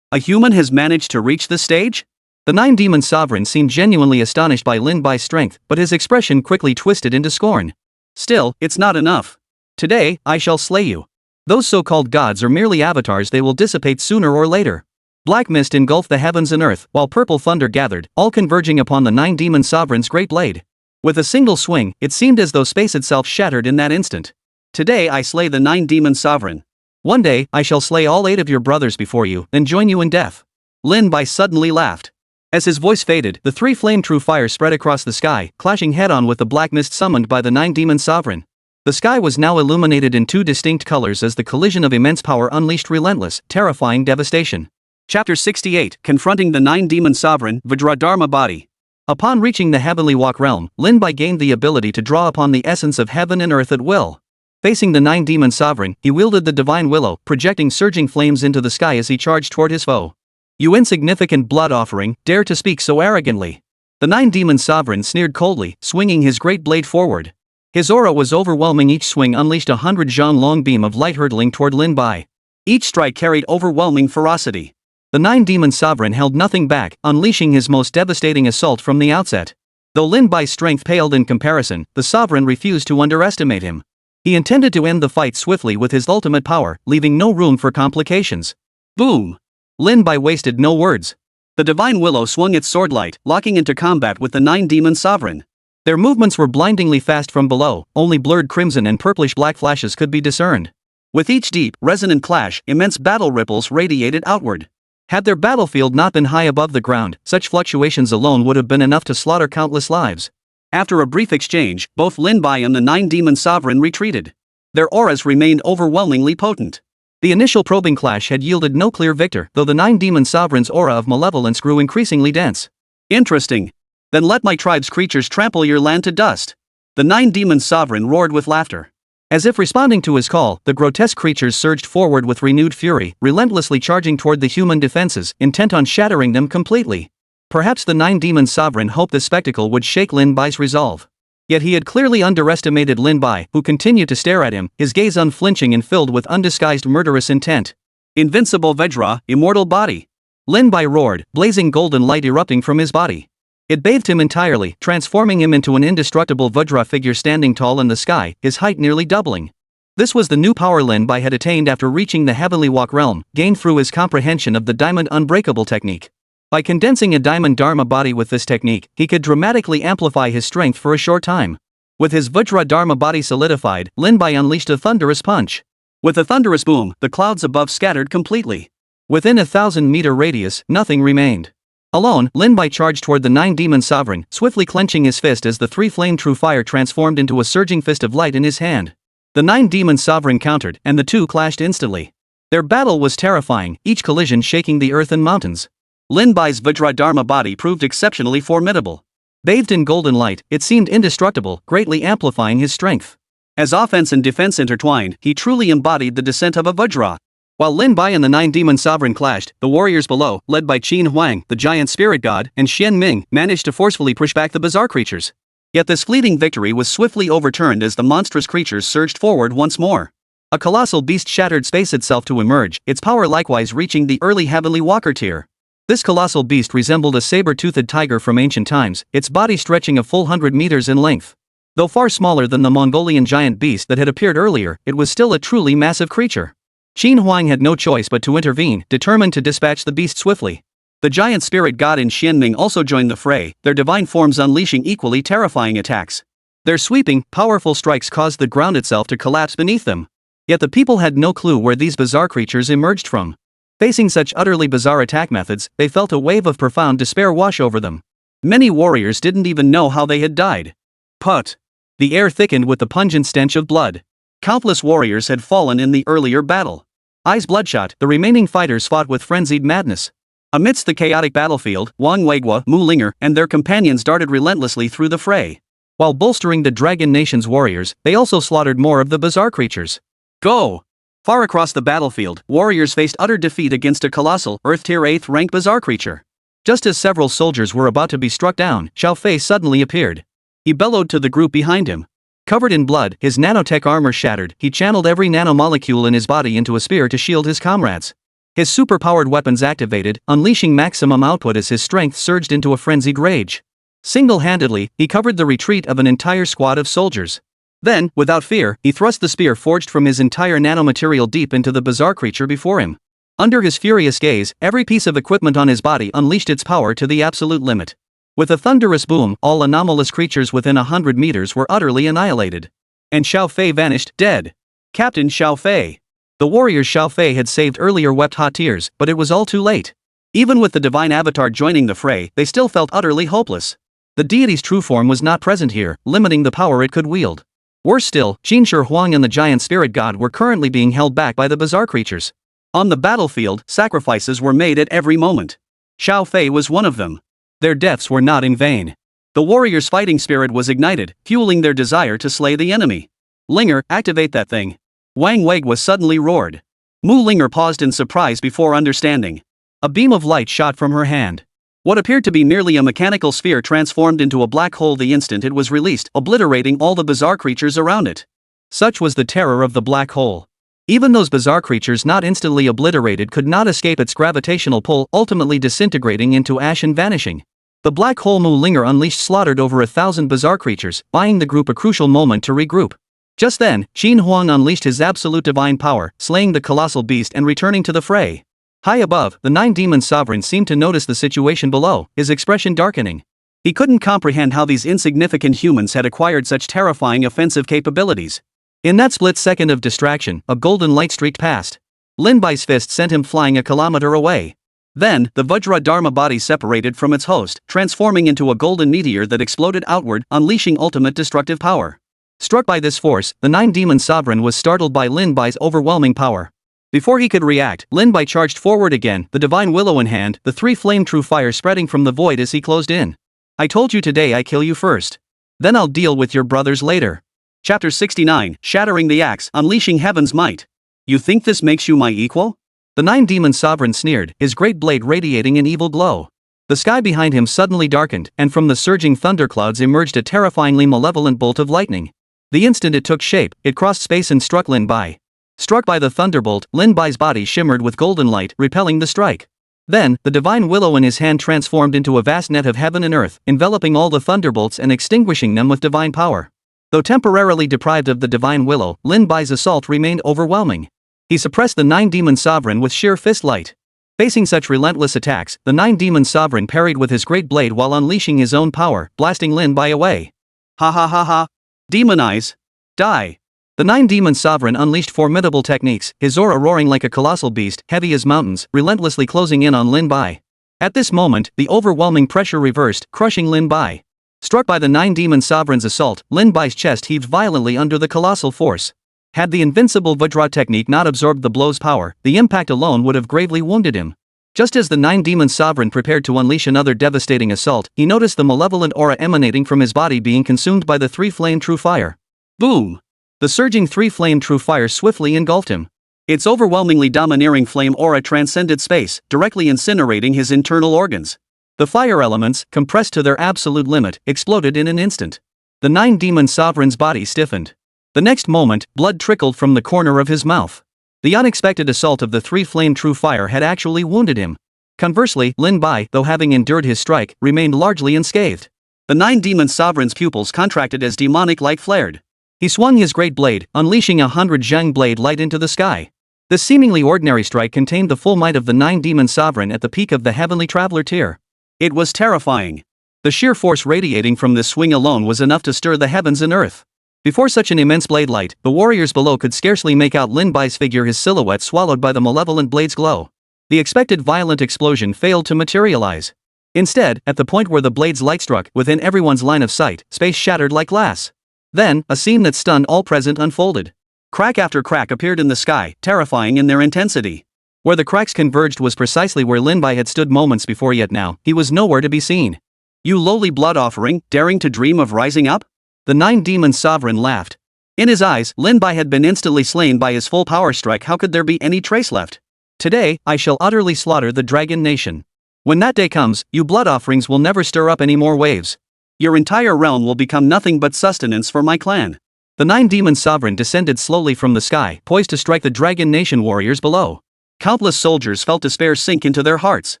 human has managed to reach this stage? The Nine Demon Sovereign seemed genuinely astonished by Lin Bai's strength, but his expression quickly twisted into scorn. Still, it's not enough. Today, I shall slay you. Those so-called gods are merely avatars, they will dissipate sooner or later. Black mist engulfed the heavens and earth, while purple thunder gathered, all converging upon the Nine Demon Sovereign's great blade. With a single swing, it seemed as though space itself shattered in that instant. Today I slay the Nine Demon Sovereign. One day, I shall slay all 8 of your brothers before you, and join you in death. Lin Bai suddenly laughed. As his voice faded, the 3 flame true fire spread across the sky, clashing head-on with the black mist summoned by the Nine Demon Sovereign. The sky was now illuminated in 2 distinct colors as the collision of immense power unleashed relentless, terrifying devastation. Chapter 68, Confronting the Nine Demon Sovereign, Vajradharma Body. Upon reaching the heavenly walk realm, Lin Bai gained the ability to draw upon the essence of heaven and earth at will. Facing the Nine Demon Sovereign, he wielded the divine willow, projecting surging flames into the sky as he charged toward his foe. You insignificant blood offering, dare to speak so arrogantly. The Nine Demon Sovereign sneered coldly, swinging his great blade forward. His aura was overwhelming, each swing unleashed a 100-zhang-long beam of light hurtling toward Lin Bai. Each strike carried overwhelming ferocity. The Nine Demon Sovereign held nothing back, unleashing his most devastating assault from the outset. Though Lin Bai's strength paled in comparison, the Sovereign refused to underestimate him. He intended to end the fight swiftly with his ultimate power, leaving no room for complications. Boom! Lin Bai wasted no words. The divine willow swung its swordlight, locking into combat with the Nine Demon Sovereign. Their movements were blindingly fast from below, only blurred crimson and purplish black flashes could be discerned. With each deep, resonant clash, immense battle ripples radiated outward. Had their battlefield not been high above the ground, such fluctuations alone would have been enough to slaughter countless lives. After a brief exchange, both Lin Bai and the Nine Demon Sovereign retreated. Their auras remained overwhelmingly potent. The initial probing clash had yielded no clear victor, though the Nine Demon Sovereign's aura of malevolence grew increasingly dense. Interesting. Then let my tribe's creatures trample your land to dust. The Nine Demon Sovereign roared with laughter. As if responding to his call, the grotesque creatures surged forward with renewed fury, relentlessly charging toward the human defenses, intent on shattering them completely. Perhaps the Nine Demon Sovereign hoped this spectacle would shake Lin Bai's resolve. Yet he had clearly underestimated Lin Bai, who continued to stare at him, his gaze unflinching and filled with undisguised murderous intent. Invincible Vajra, immortal body. Lin Bai roared, blazing golden light erupting from his body. It bathed him entirely, transforming him into an indestructible Vajra figure standing tall in the sky, his height nearly doubling. This was the new power Lin Bai had attained after reaching the heavenly walk realm, gained through his comprehension of the diamond unbreakable technique. By condensing a diamond Dharma body with this technique, he could dramatically amplify his strength for a short time. With his Vajra Dharma body solidified, Lin Bai unleashed a thunderous punch. With a thunderous boom, the clouds above scattered completely. Within a 1,000-meter radius, nothing remained. Alone, Lin Bai charged toward the Nine Demon Sovereign, swiftly clenching his fist as the 3 flame true fire transformed into a surging fist of light in his hand. The Nine Demon Sovereign countered, and the two clashed instantly. Their battle was terrifying, each collision shaking the earth and mountains. Lin Bai's Vajra Dharma body proved exceptionally formidable. Bathed in golden light, it seemed indestructible, greatly amplifying his strength. As offense and defense intertwined, he truly embodied the descent of a Vajra. While Lin Bai and the Nine Demon Sovereign clashed, the warriors below, led by Qin Huang, the giant spirit god, and Xian Ming, managed to forcefully push back the bizarre creatures. Yet this fleeting victory was swiftly overturned as the monstrous creatures surged forward once more. A colossal beast shattered space itself to emerge, its power likewise reaching the early heavenly walker tier. This colossal beast resembled a saber-toothed tiger from ancient times, its body stretching a full 100 meters in length. Though far smaller than the Mongolian giant beast that had appeared earlier, it was still a truly massive creature. Qin Huang had no choice but to intervene, determined to dispatch the beast swiftly. The giant spirit god and Xianming also joined the fray, their divine forms unleashing equally terrifying attacks. Their sweeping, powerful strikes caused the ground itself to collapse beneath them. Yet the people had no clue where these bizarre creatures emerged from. Facing such utterly bizarre attack methods, they felt a wave of profound despair wash over them. Many warriors didn't even know how they had died. Put. The air thickened with the pungent stench of blood. Countless warriors had fallen in the earlier battle. Eyes bloodshot, the remaining fighters fought with frenzied madness. Amidst the chaotic battlefield, Wang Weiguo, Mu Linger, and their companions darted relentlessly through the fray. While bolstering the Dragon Nation's warriors, they also slaughtered more of the bizarre creatures. Go! Far across the battlefield, warriors faced utter defeat against a colossal, Earth-tier 8th rank bizarre creature. Just as several soldiers were about to be struck down, Xiao Fei suddenly appeared. He bellowed to the group behind him. Covered in blood, his nanotech armor shattered, he channeled every nanomolecule in his body into a spear to shield his comrades. His super-powered weapons activated, unleashing maximum output as his strength surged into a frenzied rage. Single-handedly, he covered the retreat of an entire squad of soldiers. Then, without fear, he thrust the spear forged from his entire nanomaterial deep into the bizarre creature before him. Under his furious gaze, every piece of equipment on his body unleashed its power to the absolute limit. With a thunderous boom, all anomalous creatures within 100 meters were utterly annihilated. And Xiao Fei vanished, dead. Captain Xiao Fei. The warriors Xiao Fei had saved earlier wept hot tears, but it was all too late. Even with the divine avatar joining the fray, they still felt utterly hopeless. The deity's true form was not present here, limiting the power it could wield. Worse still, Qin Shi Huang and the giant spirit god were currently being held back by the bizarre creatures. On the battlefield, sacrifices were made at every moment. Xiao Fei was one of them. Their deaths were not in vain. The warriors' fighting spirit was ignited, fueling their desire to slay the enemy. Linger, activate that thing. Wang Weiguo suddenly roared. Mu Linger paused in surprise before understanding. A beam of light shot from her hand. What appeared to be merely a mechanical sphere transformed into a black hole the instant it was released, obliterating all the bizarre creatures around it. Such was the terror of the black hole. Even those bizarre creatures not instantly obliterated could not escape its gravitational pull, ultimately disintegrating into ash and vanishing. The black hole Mu Linger unleashed slaughtered over 1,000 bizarre creatures, buying the group a crucial moment to regroup. Just then, Qin Huang unleashed his absolute divine power, slaying the colossal beast and returning to the fray. High above, the Nine Demon Sovereign seemed to notice the situation below, his expression darkening. He couldn't comprehend how these insignificant humans had acquired such terrifying offensive capabilities. In that split second of distraction, a golden light streaked past. Lin Bai's fist sent him flying a kilometer away. Then, the Vajra Dharma body separated from its host, transforming into a golden meteor that exploded outward, unleashing ultimate destructive power. Struck by this force, the Nine Demon Sovereign was startled by Lin Bai's overwhelming power. Before he could react, Lin Bai charged forward again, the divine willow in hand, the three flame true fire spreading from the void as he closed in. I told you today I kill you first. Then I'll deal with your brothers later. Chapter 69, Shattering the Axe, Unleashing Heaven's Might. You think this makes you my equal? The Nine Demon Sovereign sneered, his great blade radiating an evil glow. The sky behind him suddenly darkened, and from the surging thunderclouds emerged a terrifyingly malevolent bolt of lightning. The instant it took shape, it crossed space and struck Lin Bai. Struck by the thunderbolt, Lin Bai's body shimmered with golden light, repelling the strike. Then, the divine willow in his hand transformed into a vast net of heaven and earth, enveloping all the thunderbolts and extinguishing them with divine power. Though temporarily deprived of the divine willow, Lin Bai's assault remained overwhelming. He suppressed the Nine Demon Sovereign with sheer fist light. Facing such relentless attacks, the Nine Demon Sovereign parried with his great blade while unleashing his own power, blasting Lin Bai away. Ha ha ha ha! Demon eyes! Die! The Nine Demon Sovereign unleashed formidable techniques, his aura roaring like a colossal beast, heavy as mountains, relentlessly closing in on Lin Bai. At this moment, the overwhelming pressure reversed, crushing Lin Bai. Struck by the Nine Demon Sovereign's assault, Lin Bai's chest heaved violently under the colossal force. Had the invincible Vajra technique not absorbed the blow's power, the impact alone would have gravely wounded him. Just as the Nine Demon Sovereign prepared to unleash another devastating assault, he noticed the malevolent aura emanating from his body being consumed by the three flame true fire. Boom! The surging three flame true fire swiftly engulfed him. Its overwhelmingly domineering flame aura transcended space, directly incinerating his internal organs. The fire elements, compressed to their absolute limit, exploded in an instant. The 9 demon sovereign's body stiffened. The next moment, blood trickled from the corner of his mouth. The unexpected assault of the 3 flame true fire had actually wounded him. Conversely, Lin Bai, though having endured his strike, remained largely unscathed. The 9 demon sovereign's pupils contracted as demonic light flared. He swung his great blade, unleashing 100 zheng blade light into the sky. This seemingly ordinary strike contained the full might of the 9 demon sovereign at the peak of the heavenly traveler tier. It was terrifying. The sheer force radiating from this swing alone was enough to stir the heavens and earth. Before such an immense blade light, the warriors below could scarcely make out Lin Bai's figure, his silhouette swallowed by the malevolent blade's glow. The expected violent explosion failed to materialize. Instead, at the point where the blade's light struck, within everyone's line of sight, space shattered like glass. Then, a scene that stunned all present unfolded. Crack after crack appeared in the sky, terrifying in their intensity. Where the cracks converged was precisely where Lin Bai had stood moments before, yet now, he was nowhere to be seen. You lowly blood offering, daring to dream of rising up? The 9 demon sovereign laughed. In his eyes, Lin Bai had been instantly slain by his full power strike. How could there be any trace left? Today, I shall utterly slaughter the dragon nation. When that day comes, you blood offerings will never stir up any more waves. Your entire realm will become nothing but sustenance for my clan. The 9 demon sovereign descended slowly from the sky, poised to strike the dragon nation warriors below. Countless soldiers felt despair sink into their hearts.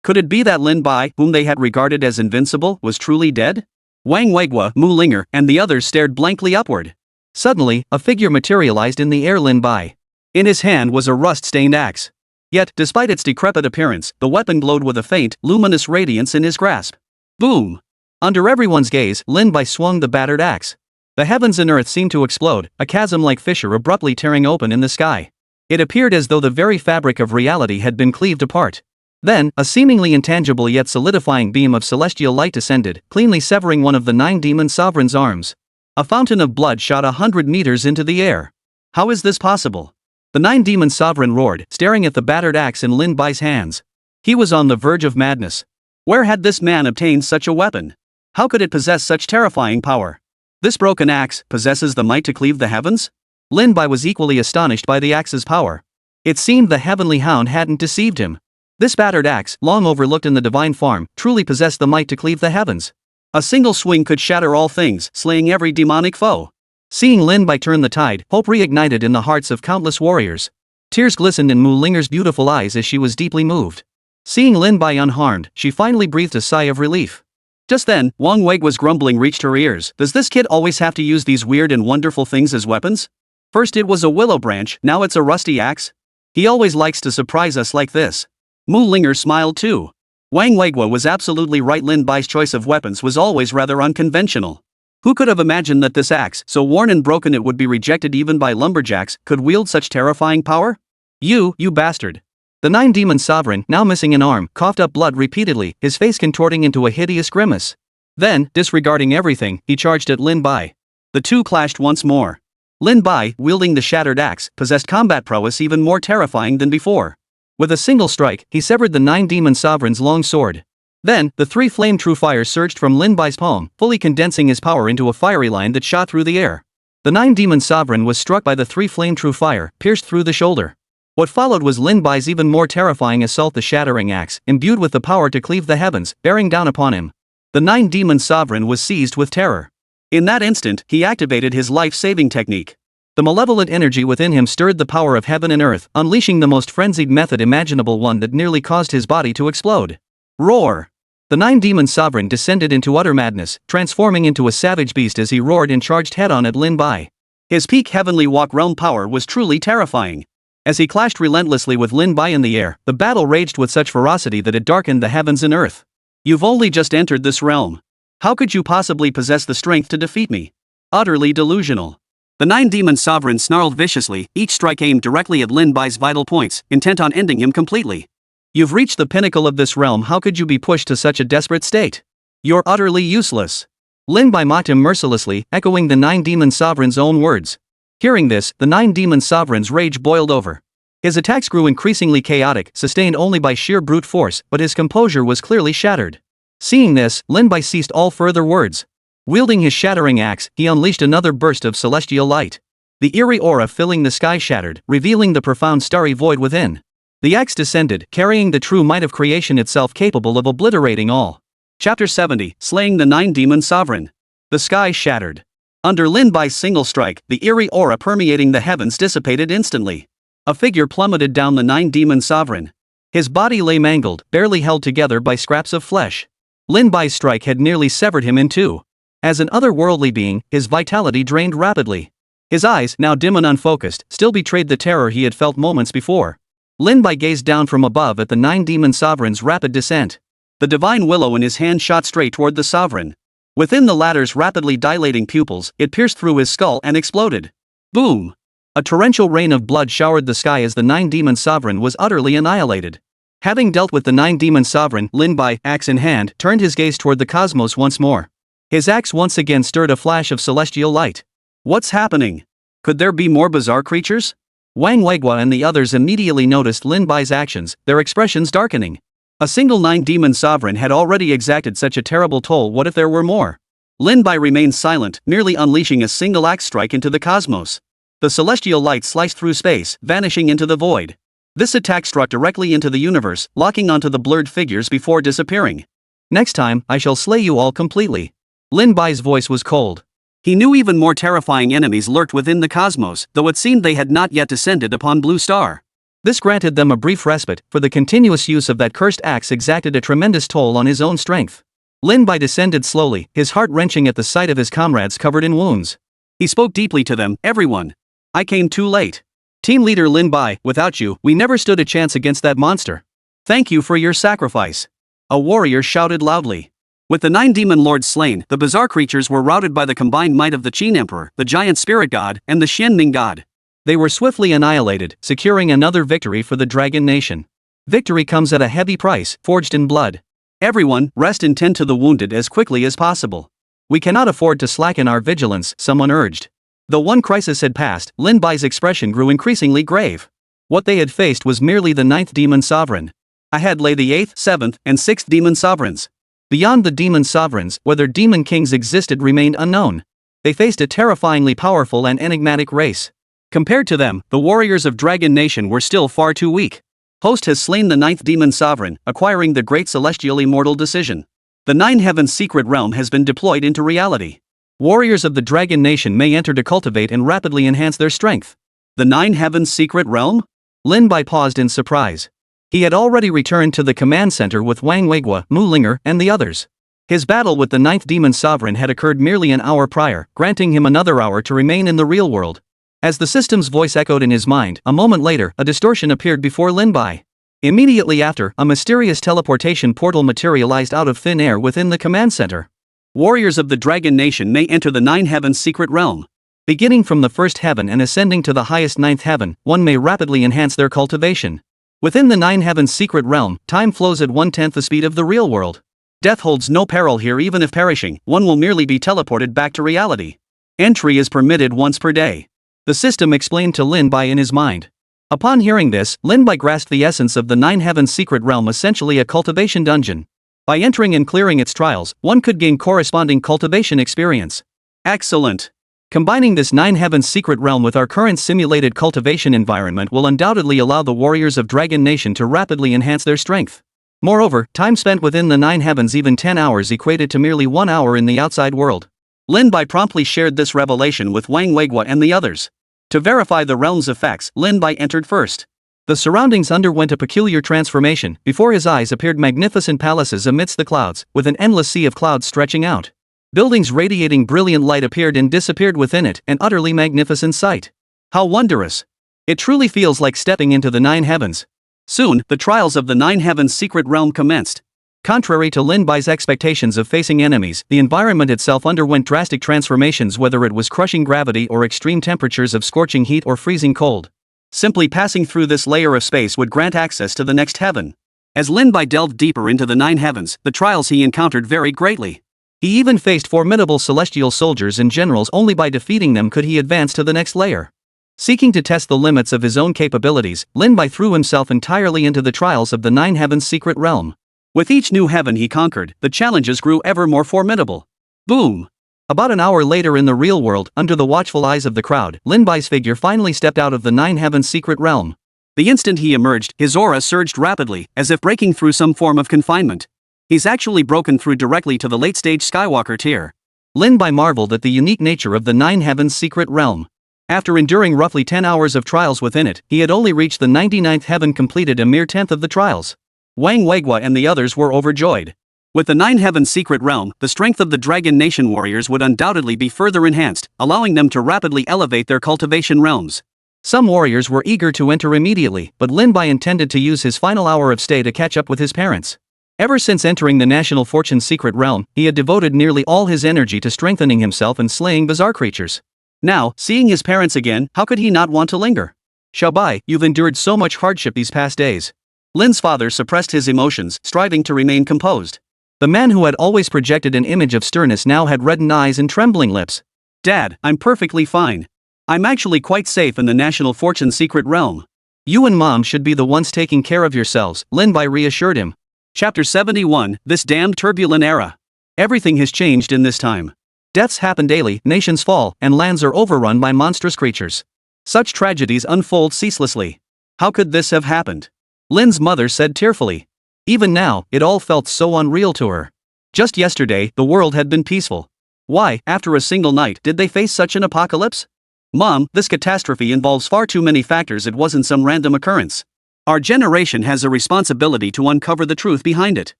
Could it be that Lin Bai, whom they had regarded as invincible, was truly dead? Wang Weiguo, Mu Linger, and the others stared blankly upward. Suddenly, a figure materialized in the air. Lin Bai. In his hand was a rust-stained axe. Yet, despite its decrepit appearance, the weapon glowed with a faint, luminous radiance in his grasp. Boom! Under everyone's gaze, Lin Bai swung the battered axe. The heavens and earth seemed to explode, a chasm-like fissure abruptly tearing open in the sky. It appeared as though the very fabric of reality had been cleaved apart. Then, a seemingly intangible yet solidifying beam of celestial light descended, cleanly severing one of the 9 demon sovereign's arms. A fountain of blood shot 100 meters into the air. How is this possible? The 9 demon sovereign roared, staring at the battered axe in Lin Bai's hands. He was on the verge of madness. Where had this man obtained such a weapon? How could it possess such terrifying power? This broken axe possesses the might to cleave the heavens? Lin Bai was equally astonished by the axe's power. It seemed the heavenly hound hadn't deceived him. This battered axe, long overlooked in the divine farm, truly possessed the might to cleave the heavens. A single swing could shatter all things, slaying every demonic foe. Seeing Lin Bai turn the tide, hope reignited in the hearts of countless warriors. Tears glistened in Mu Linger's beautiful eyes as she was deeply moved. Seeing Lin Bai unharmed, she finally breathed a sigh of relief. Just then, Wang Weiguo's grumbling reached her ears. Does this kid always have to use these weird and wonderful things as weapons? First it was a willow branch, now it's a rusty axe? He always likes to surprise us like this. Mu Linger smiled too. Wang Weiguo was absolutely right. Lin Bai's choice of weapons was always rather unconventional. Who could have imagined that this axe, so worn and broken it would be rejected even by lumberjacks, could wield such terrifying power? You bastard. The 9 demon sovereign, now missing an arm, coughed up blood repeatedly, his face contorting into a hideous grimace. Then, disregarding everything, he charged at Lin Bai. The two clashed once more. Lin Bai, wielding the shattered axe, possessed combat prowess even more terrifying than before. With a single strike, he severed the 9 demon sovereign's long sword. Then, the 3 flame true fires surged from Lin Bai's palm, fully condensing his power into a fiery line that shot through the air. The 9 demon sovereign was struck by the 3 flame true fire, pierced through the shoulder. What followed was Lin Bai's even more terrifying assault, the shattering axe, imbued with the power to cleave the heavens, bearing down upon him. The 9 demon sovereign was seized with terror. In that instant, he activated his life-saving technique. The malevolent energy within him stirred the power of heaven and earth, unleashing the most frenzied method imaginable, one that nearly caused his body to explode. Roar! The 9 demon sovereign descended into utter madness, transforming into a savage beast as he roared and charged head-on at Lin Bai. His peak heavenly walk realm power was truly terrifying. As he clashed relentlessly with Lin Bai in the air, the battle raged with such ferocity that it darkened the heavens and earth. You've only just entered this realm. How could you possibly possess the strength to defeat me? Utterly delusional. The 9 demon sovereigns snarled viciously, each strike aimed directly at Lin Bai's vital points, intent on ending him completely. You've reached the pinnacle of this realm. How could you be pushed to such a desperate state? You're utterly useless. Lin Bai mocked him mercilessly, echoing the 9 demon sovereigns' own words. Hearing this, the 9 demon sovereigns' rage boiled over. His attacks grew increasingly chaotic, sustained only by sheer brute force, but his composure was clearly shattered. Seeing this, Lin Bai ceased all further words. Wielding his shattering axe, he unleashed another burst of celestial light. The eerie aura filling the sky shattered, revealing the profound starry void within. The axe descended, carrying the true might of creation itself capable of obliterating all. Chapter 70, Slaying the Nine Demon Sovereign. The sky shattered. Under Lin Bai's single strike, the eerie aura permeating the heavens dissipated instantly. A figure plummeted down the Nine Demon Sovereign. His body lay mangled, barely held together by scraps of flesh. Lin Bai's strike had nearly severed him in two. As an otherworldly being, his vitality drained rapidly. His eyes, now dim and unfocused, still betrayed the terror he had felt moments before. Lin Bai gazed down from above at the Nine Demon Sovereign's rapid descent. The divine willow in his hand shot straight toward the sovereign. Within the latter's rapidly dilating pupils, it pierced through his skull and exploded. Boom! A torrential rain of blood showered the sky as the Nine Demon Sovereign was utterly annihilated. Having dealt with the Nine Demon Sovereign, Lin Bai, axe in hand, turned his gaze toward the cosmos once more. His axe once again stirred a flash of celestial light. What's happening? Could there be more bizarre creatures? Wang Weigua and the others immediately noticed Lin Bai's actions, their expressions darkening. A single Nine Demon Sovereign had already exacted such a terrible toll. What if there were more? Lin Bai remained silent, merely unleashing a single axe strike into the cosmos. The celestial light sliced through space, vanishing into the void. This attack struck directly into the universe, locking onto the blurred figures before disappearing. Next time, I shall slay you all completely. Lin Bai's voice was cold. He knew even more terrifying enemies lurked within the cosmos, though it seemed they had not yet descended upon Blue Star. This granted them a brief respite, for the continuous use of that cursed axe exacted a tremendous toll on his own strength. Lin Bai descended slowly, his heart wrenching at the sight of his comrades covered in wounds. He spoke deeply to them, everyone. I came too late. Team leader Lin Bai, without you, we never stood a chance against that monster. Thank you for your sacrifice. A warrior shouted loudly. With the Nine Demon Lords slain, the bizarre creatures were routed by the combined might of the Qin Emperor, the Giant Spirit God, and the Xian Ming God. They were swiftly annihilated, securing another victory for the Dragon Nation. Victory comes at a heavy price, forged in blood. Everyone, rest and tend to the wounded as quickly as possible. We cannot afford to slacken our vigilance, someone urged. Though one crisis had passed, Lin Bai's expression grew increasingly grave. What they had faced was merely the Ninth Demon Sovereign. Ahead lay the 8th, 7th, and 6th Demon Sovereigns. Beyond the Demon Sovereigns, whether Demon Kings existed remained unknown. They faced a terrifyingly powerful and enigmatic race. Compared to them, the warriors of Dragon Nation were still far too weak. Host has slain the Ninth Demon Sovereign, acquiring the Great Celestial Immortal Decision. The Nine Heavens Secret Realm has been deployed into reality. Warriors of the Dragon Nation may enter to cultivate and rapidly enhance their strength. The Nine Heavens Secret Realm? Lin Bai paused in surprise. He had already returned to the command center with Wang Weigua, Mu Linger, and the others. His battle with the Ninth Demon Sovereign had occurred merely an hour prior, granting him another hour to remain in the real world. As the system's voice echoed in his mind, a moment later, a distortion appeared before Lin Bai. Immediately after, a mysterious teleportation portal materialized out of thin air within the command center. Warriors of the Dragon Nation may enter the Nine Heavens Secret Realm. Beginning from the first heaven and ascending to the highest ninth heaven, one may rapidly enhance their cultivation. Within the Nine Heavens Secret Realm, time flows at 1/10 the speed of the real world. Death holds no peril here. Even if perishing, one will merely be teleported back to reality. Entry is permitted once per day. The system explained to Lin Bai in his mind. Upon hearing this, Lin Bai grasped the essence of the Nine Heavens Secret Realm, essentially a cultivation dungeon. By entering and clearing its trials, one could gain corresponding cultivation experience. Excellent! Combining this Nine Heavens Secret Realm with our current simulated cultivation environment will undoubtedly allow the warriors of Dragon Nation to rapidly enhance their strength. Moreover, time spent within the Nine Heavens, even 10 hours, equated to merely 1 hour in the outside world. Lin Bai promptly shared this revelation with Wang Weigua and the others. To verify the realm's effects, Lin Bai entered first. The surroundings underwent a peculiar transformation. Before his eyes appeared magnificent palaces amidst the clouds, with an endless sea of clouds stretching out. Buildings radiating brilliant light appeared and disappeared within it, an utterly magnificent sight. How wondrous! It truly feels like stepping into the Nine Heavens. Soon, the trials of the Nine Heavens Secret Realm commenced. Contrary to Lin Bai's expectations of facing enemies, the environment itself underwent drastic transformations, whether it was crushing gravity or extreme temperatures of scorching heat or freezing cold. Simply passing through this layer of space would grant access to the next heaven. As Lin Bai delved deeper into the Nine Heavens, the trials he encountered varied greatly. He even faced formidable celestial soldiers and generals. Only by defeating them could he advance to the next layer. Seeking to test the limits of his own capabilities, Lin Bai threw himself entirely into the trials of the Nine Heavens Secret Realm. With each new heaven he conquered, the challenges grew ever more formidable. Boom! About an hour later in the real world, under the watchful eyes of the crowd, Lin Bai's figure finally stepped out of the Nine Heavens secret realm. The instant he emerged, his aura surged rapidly, as if breaking through some form of confinement. He's actually broken through directly to the late-stage Skywalker tier. Lin Bai marveled at the unique nature of the Nine Heavens secret realm. After enduring roughly 10 hours of trials within it, he had only reached the 99th heaven, completed a mere 10th of the trials. Wang Weigua and the others were overjoyed. With the Nine Heavens secret realm, the strength of the Dragon Nation warriors would undoubtedly be further enhanced, allowing them to rapidly elevate their cultivation realms. Some warriors were eager to enter immediately, but Lin Bai intended to use his final hour of stay to catch up with his parents. Ever since entering the National Fortune's secret realm, he had devoted nearly all his energy to strengthening himself and slaying bizarre creatures. Now, seeing his parents again, how could he not want to linger? Xiao Bai, you've endured so much hardship these past days. Lin's father suppressed his emotions, striving to remain composed. The man who had always projected an image of sternness now had reddened eyes and trembling lips. Dad, I'm perfectly fine. I'm actually quite safe in the National Fortune secret realm. You and Mom should be the ones taking care of yourselves, Lin Bai reassured him. Chapter 71, This Damned Turbulent Era. Everything has changed in this time. Deaths happen daily, nations fall, and lands are overrun by monstrous creatures. Such tragedies unfold ceaselessly. How could this have happened? Lin's mother said tearfully. Even now, it all felt so unreal to her. Just yesterday, the world had been peaceful. Why, after a single night, did they face such an apocalypse? Mom, this catastrophe involves far too many factors. It wasn't some random occurrence. Our generation has a responsibility to uncover the truth behind it.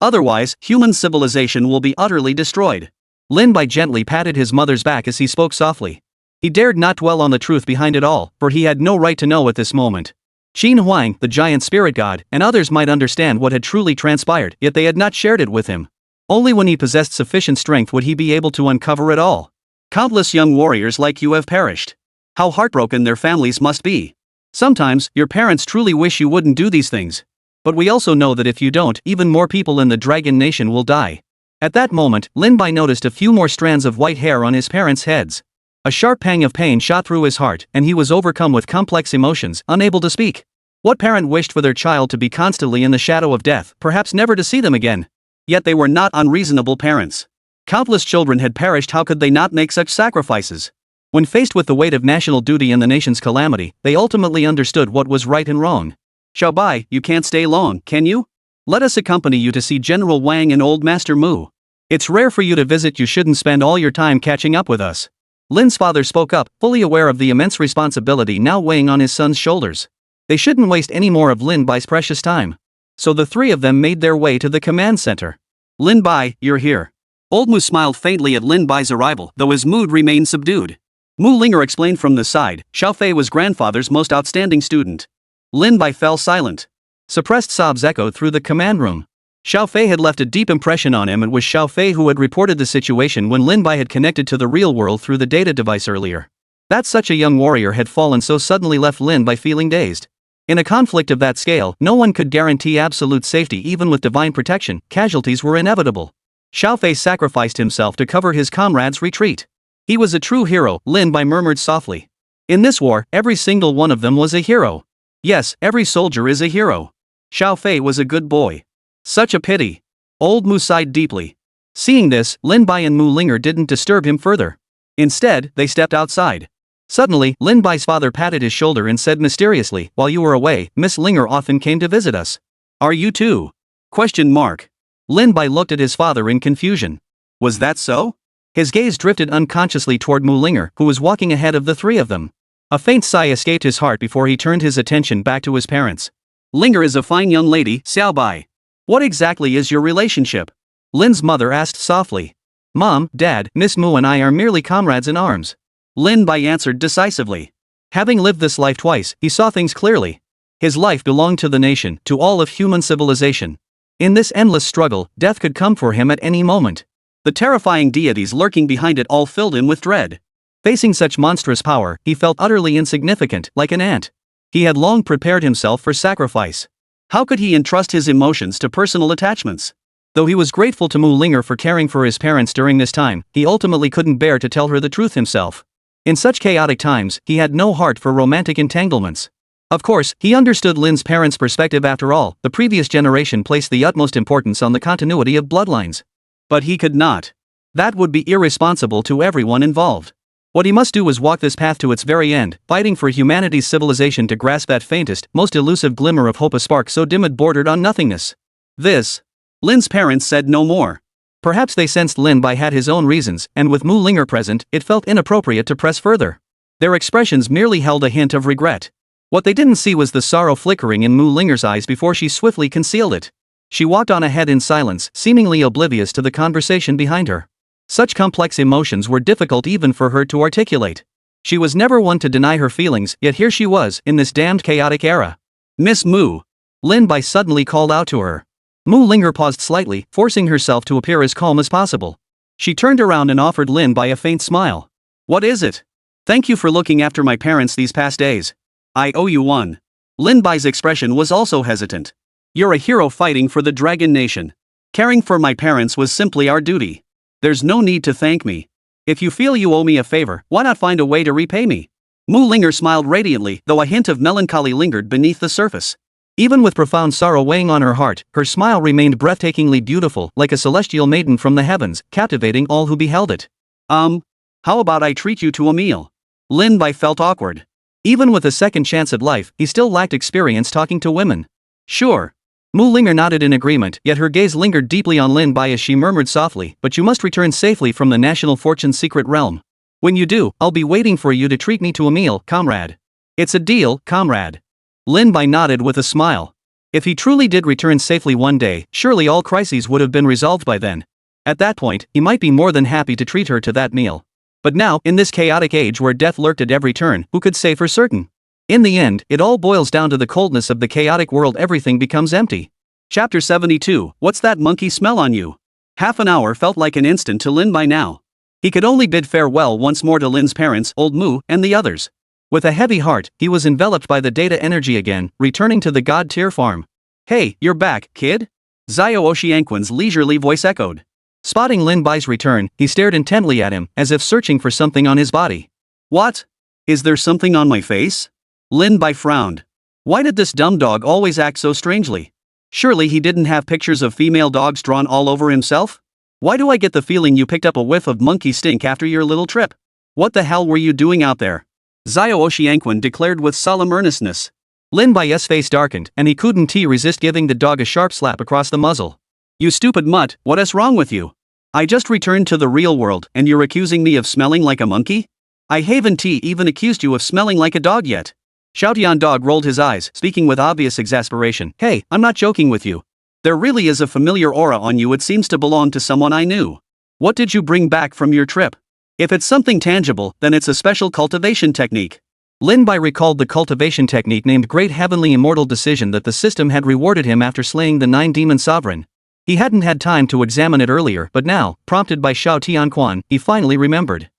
Otherwise, human civilization will be utterly destroyed. Lin Bai gently patted his mother's back as he spoke softly. He dared not dwell on the truth behind it all, for he had no right to know at this moment. Qin Huang, the giant spirit god, and others might understand what had truly transpired, yet they had not shared it with him. Only when he possessed sufficient strength would he be able to uncover it all. Countless young warriors like you have perished. How heartbroken their families must be. Sometimes, your parents truly wish you wouldn't do these things. But we also know that if you don't, even more people in the Dragon Nation will die. At that moment, Lin Bai noticed a few more strands of white hair on his parents' heads. A sharp pang of pain shot through his heart, and he was overcome with complex emotions, unable to speak. What parent wished for their child to be constantly in the shadow of death, perhaps never to see them again? Yet they were not unreasonable parents. Countless children had perished. How could they not make such sacrifices? When faced with the weight of national duty and the nation's calamity, they ultimately understood what was right and wrong. Xiao Bai, you can't stay long, can you? Let us accompany you to see General Wang and Old Master Mu. It's rare for you to visit. You shouldn't spend all your time catching up with us. Lin's father spoke up, fully aware of the immense responsibility now weighing on his son's shoulders. They shouldn't waste any more of Lin Bai's precious time. So the three of them made their way to the command center. Lin Bai, you're here. Old Mu smiled faintly at Lin Bai's arrival, though his mood remained subdued. Mu Linger explained from the side, Xiao Fei was grandfather's most outstanding student. Lin Bai fell silent. Suppressed sobs echoed through the command room. Xiao Fei had left a deep impression on him. It was Xiao Fei who had reported the situation when Lin Bai had connected to the real world through the data device earlier. That such a young warrior had fallen so suddenly left Lin Bai feeling dazed. In a conflict of that scale, no one could guarantee absolute safety. Even with divine protection, casualties were inevitable. Xiao Fei sacrificed himself to cover his comrades' retreat. He was a true hero, Lin Bai murmured softly. In this war, every single one of them was a hero. Yes, every soldier is a hero. Xiao Fei was a good boy. Such a pity. Old Mu sighed deeply. Seeing this, Lin Bai and Mu Linger didn't disturb him further. Instead, they stepped outside. Suddenly, Lin Bai's father patted his shoulder and said mysteriously, while you were away, Miss Linger often came to visit us. Are you too? Question mark. Lin Bai looked at his father in confusion. Was that so? His gaze drifted unconsciously toward Mu Linger, who was walking ahead of the three of them. A faint sigh escaped his heart before he turned his attention back to his parents. Linger is a fine young lady, Xiao Bai. What exactly is your relationship? Lin's mother asked softly. Mom, Dad, Miss Mu and I are merely comrades in arms. Lin Bai answered decisively. Having lived this life twice, he saw things clearly. His life belonged to the nation, to all of human civilization. In this endless struggle, death could come for him at any moment. The terrifying deities lurking behind it all filled him with dread. Facing such monstrous power, he felt utterly insignificant, like an ant. He had long prepared himself for sacrifice. How could he entrust his emotions to personal attachments? Though he was grateful to Mu Linger for caring for his parents during this time, he ultimately couldn't bear to tell her the truth himself. In such chaotic times, he had no heart for romantic entanglements. Of course, he understood Lin's parents' perspective. After all, the previous generation placed the utmost importance on the continuity of bloodlines. But he could not. That would be irresponsible to everyone involved. What he must do is walk this path to its very end, fighting for humanity's civilization to grasp that faintest, most elusive glimmer of hope, a spark so dim it bordered on nothingness. Lin's parents said no more. Perhaps they sensed Lin Bai had his own reasons, and with Mu Linger present, it felt inappropriate to press further. Their expressions merely held a hint of regret. What they didn't see was the sorrow flickering in Mu Linger's eyes before she swiftly concealed it. She walked on ahead in silence, seemingly oblivious to the conversation behind her. Such complex emotions were difficult even for her to articulate. She was never one to deny her feelings, yet here she was, in this damned chaotic era. "Miss Mu!" Lin Bai suddenly called out to her. Mu Linger paused slightly, forcing herself to appear as calm as possible. She turned around and offered Lin Bai a faint smile. "What is it?" "Thank you for looking after my parents these past days. I owe you one." Lin Bai's expression was also hesitant. "You're a hero fighting for the Dragon Nation. Caring for my parents was simply our duty. There's no need to thank me. If you feel you owe me a favor, why not find a way to repay me?" Mu Linger smiled radiantly, though a hint of melancholy lingered beneath the surface. Even with profound sorrow weighing on her heart, her smile remained breathtakingly beautiful, like a celestial maiden from the heavens, captivating all who beheld it. How about I treat you to a meal?" Lin Bai felt awkward. Even with a second chance at life, he still lacked experience talking to women. "Sure." Mu Linger nodded in agreement, yet her gaze lingered deeply on Lin Bai as she murmured softly, "But you must return safely from the National Fortune's secret realm. When you do, I'll be waiting for you to treat me to a meal, comrade." "It's a deal, comrade." Lin Bai nodded with a smile. If he truly did return safely one day, surely all crises would have been resolved by then. At that point, he might be more than happy to treat her to that meal. But now, in this chaotic age where death lurked at every turn, who could say for certain? In the end, it all boils down to the coldness of the chaotic world. Everything becomes empty. Chapter 72, What's that monkey smell on you? Half an hour felt like an instant to Lin Bai now. He could only bid farewell once more to Lin's parents, old Mu, and the others. With a heavy heart, he was enveloped by the data energy again, returning to the god-tier farm. "Hey, you're back, kid?" Xiao Oxianquan's leisurely voice echoed. Spotting Lin Bai's return, he stared intently at him, as if searching for something on his body. "What? Is there something on my face?" Lin Bai frowned. Why did this dumb dog always act so strangely? Surely he didn't have pictures of female dogs drawn all over himself? Why do I get the feeling you picked up a whiff of monkey stink after your little trip? What the hell were you doing out there? Xiao Oxianquan declared with solemn earnestness. Lin Bai's face darkened, and he couldn't resist giving the dog a sharp slap across the muzzle. "You stupid mutt, what is wrong with you? I just returned to the real world, and you're accusing me of smelling like a monkey? I haven't even accused you of smelling like a dog yet." Xiaotian Dog rolled his eyes, speaking with obvious exasperation. "Hey, I'm not joking with you. There really is a familiar aura on you. It seems to belong to someone I knew. What did you bring back from your trip? If it's something tangible, then it's a special cultivation technique." Lin Bai recalled the cultivation technique named Great Heavenly Immortal Decision that the system had rewarded him after slaying the 9-demon sovereign. He hadn't had time to examine it earlier, but now, prompted by Xiao Tianquan, he finally remembered.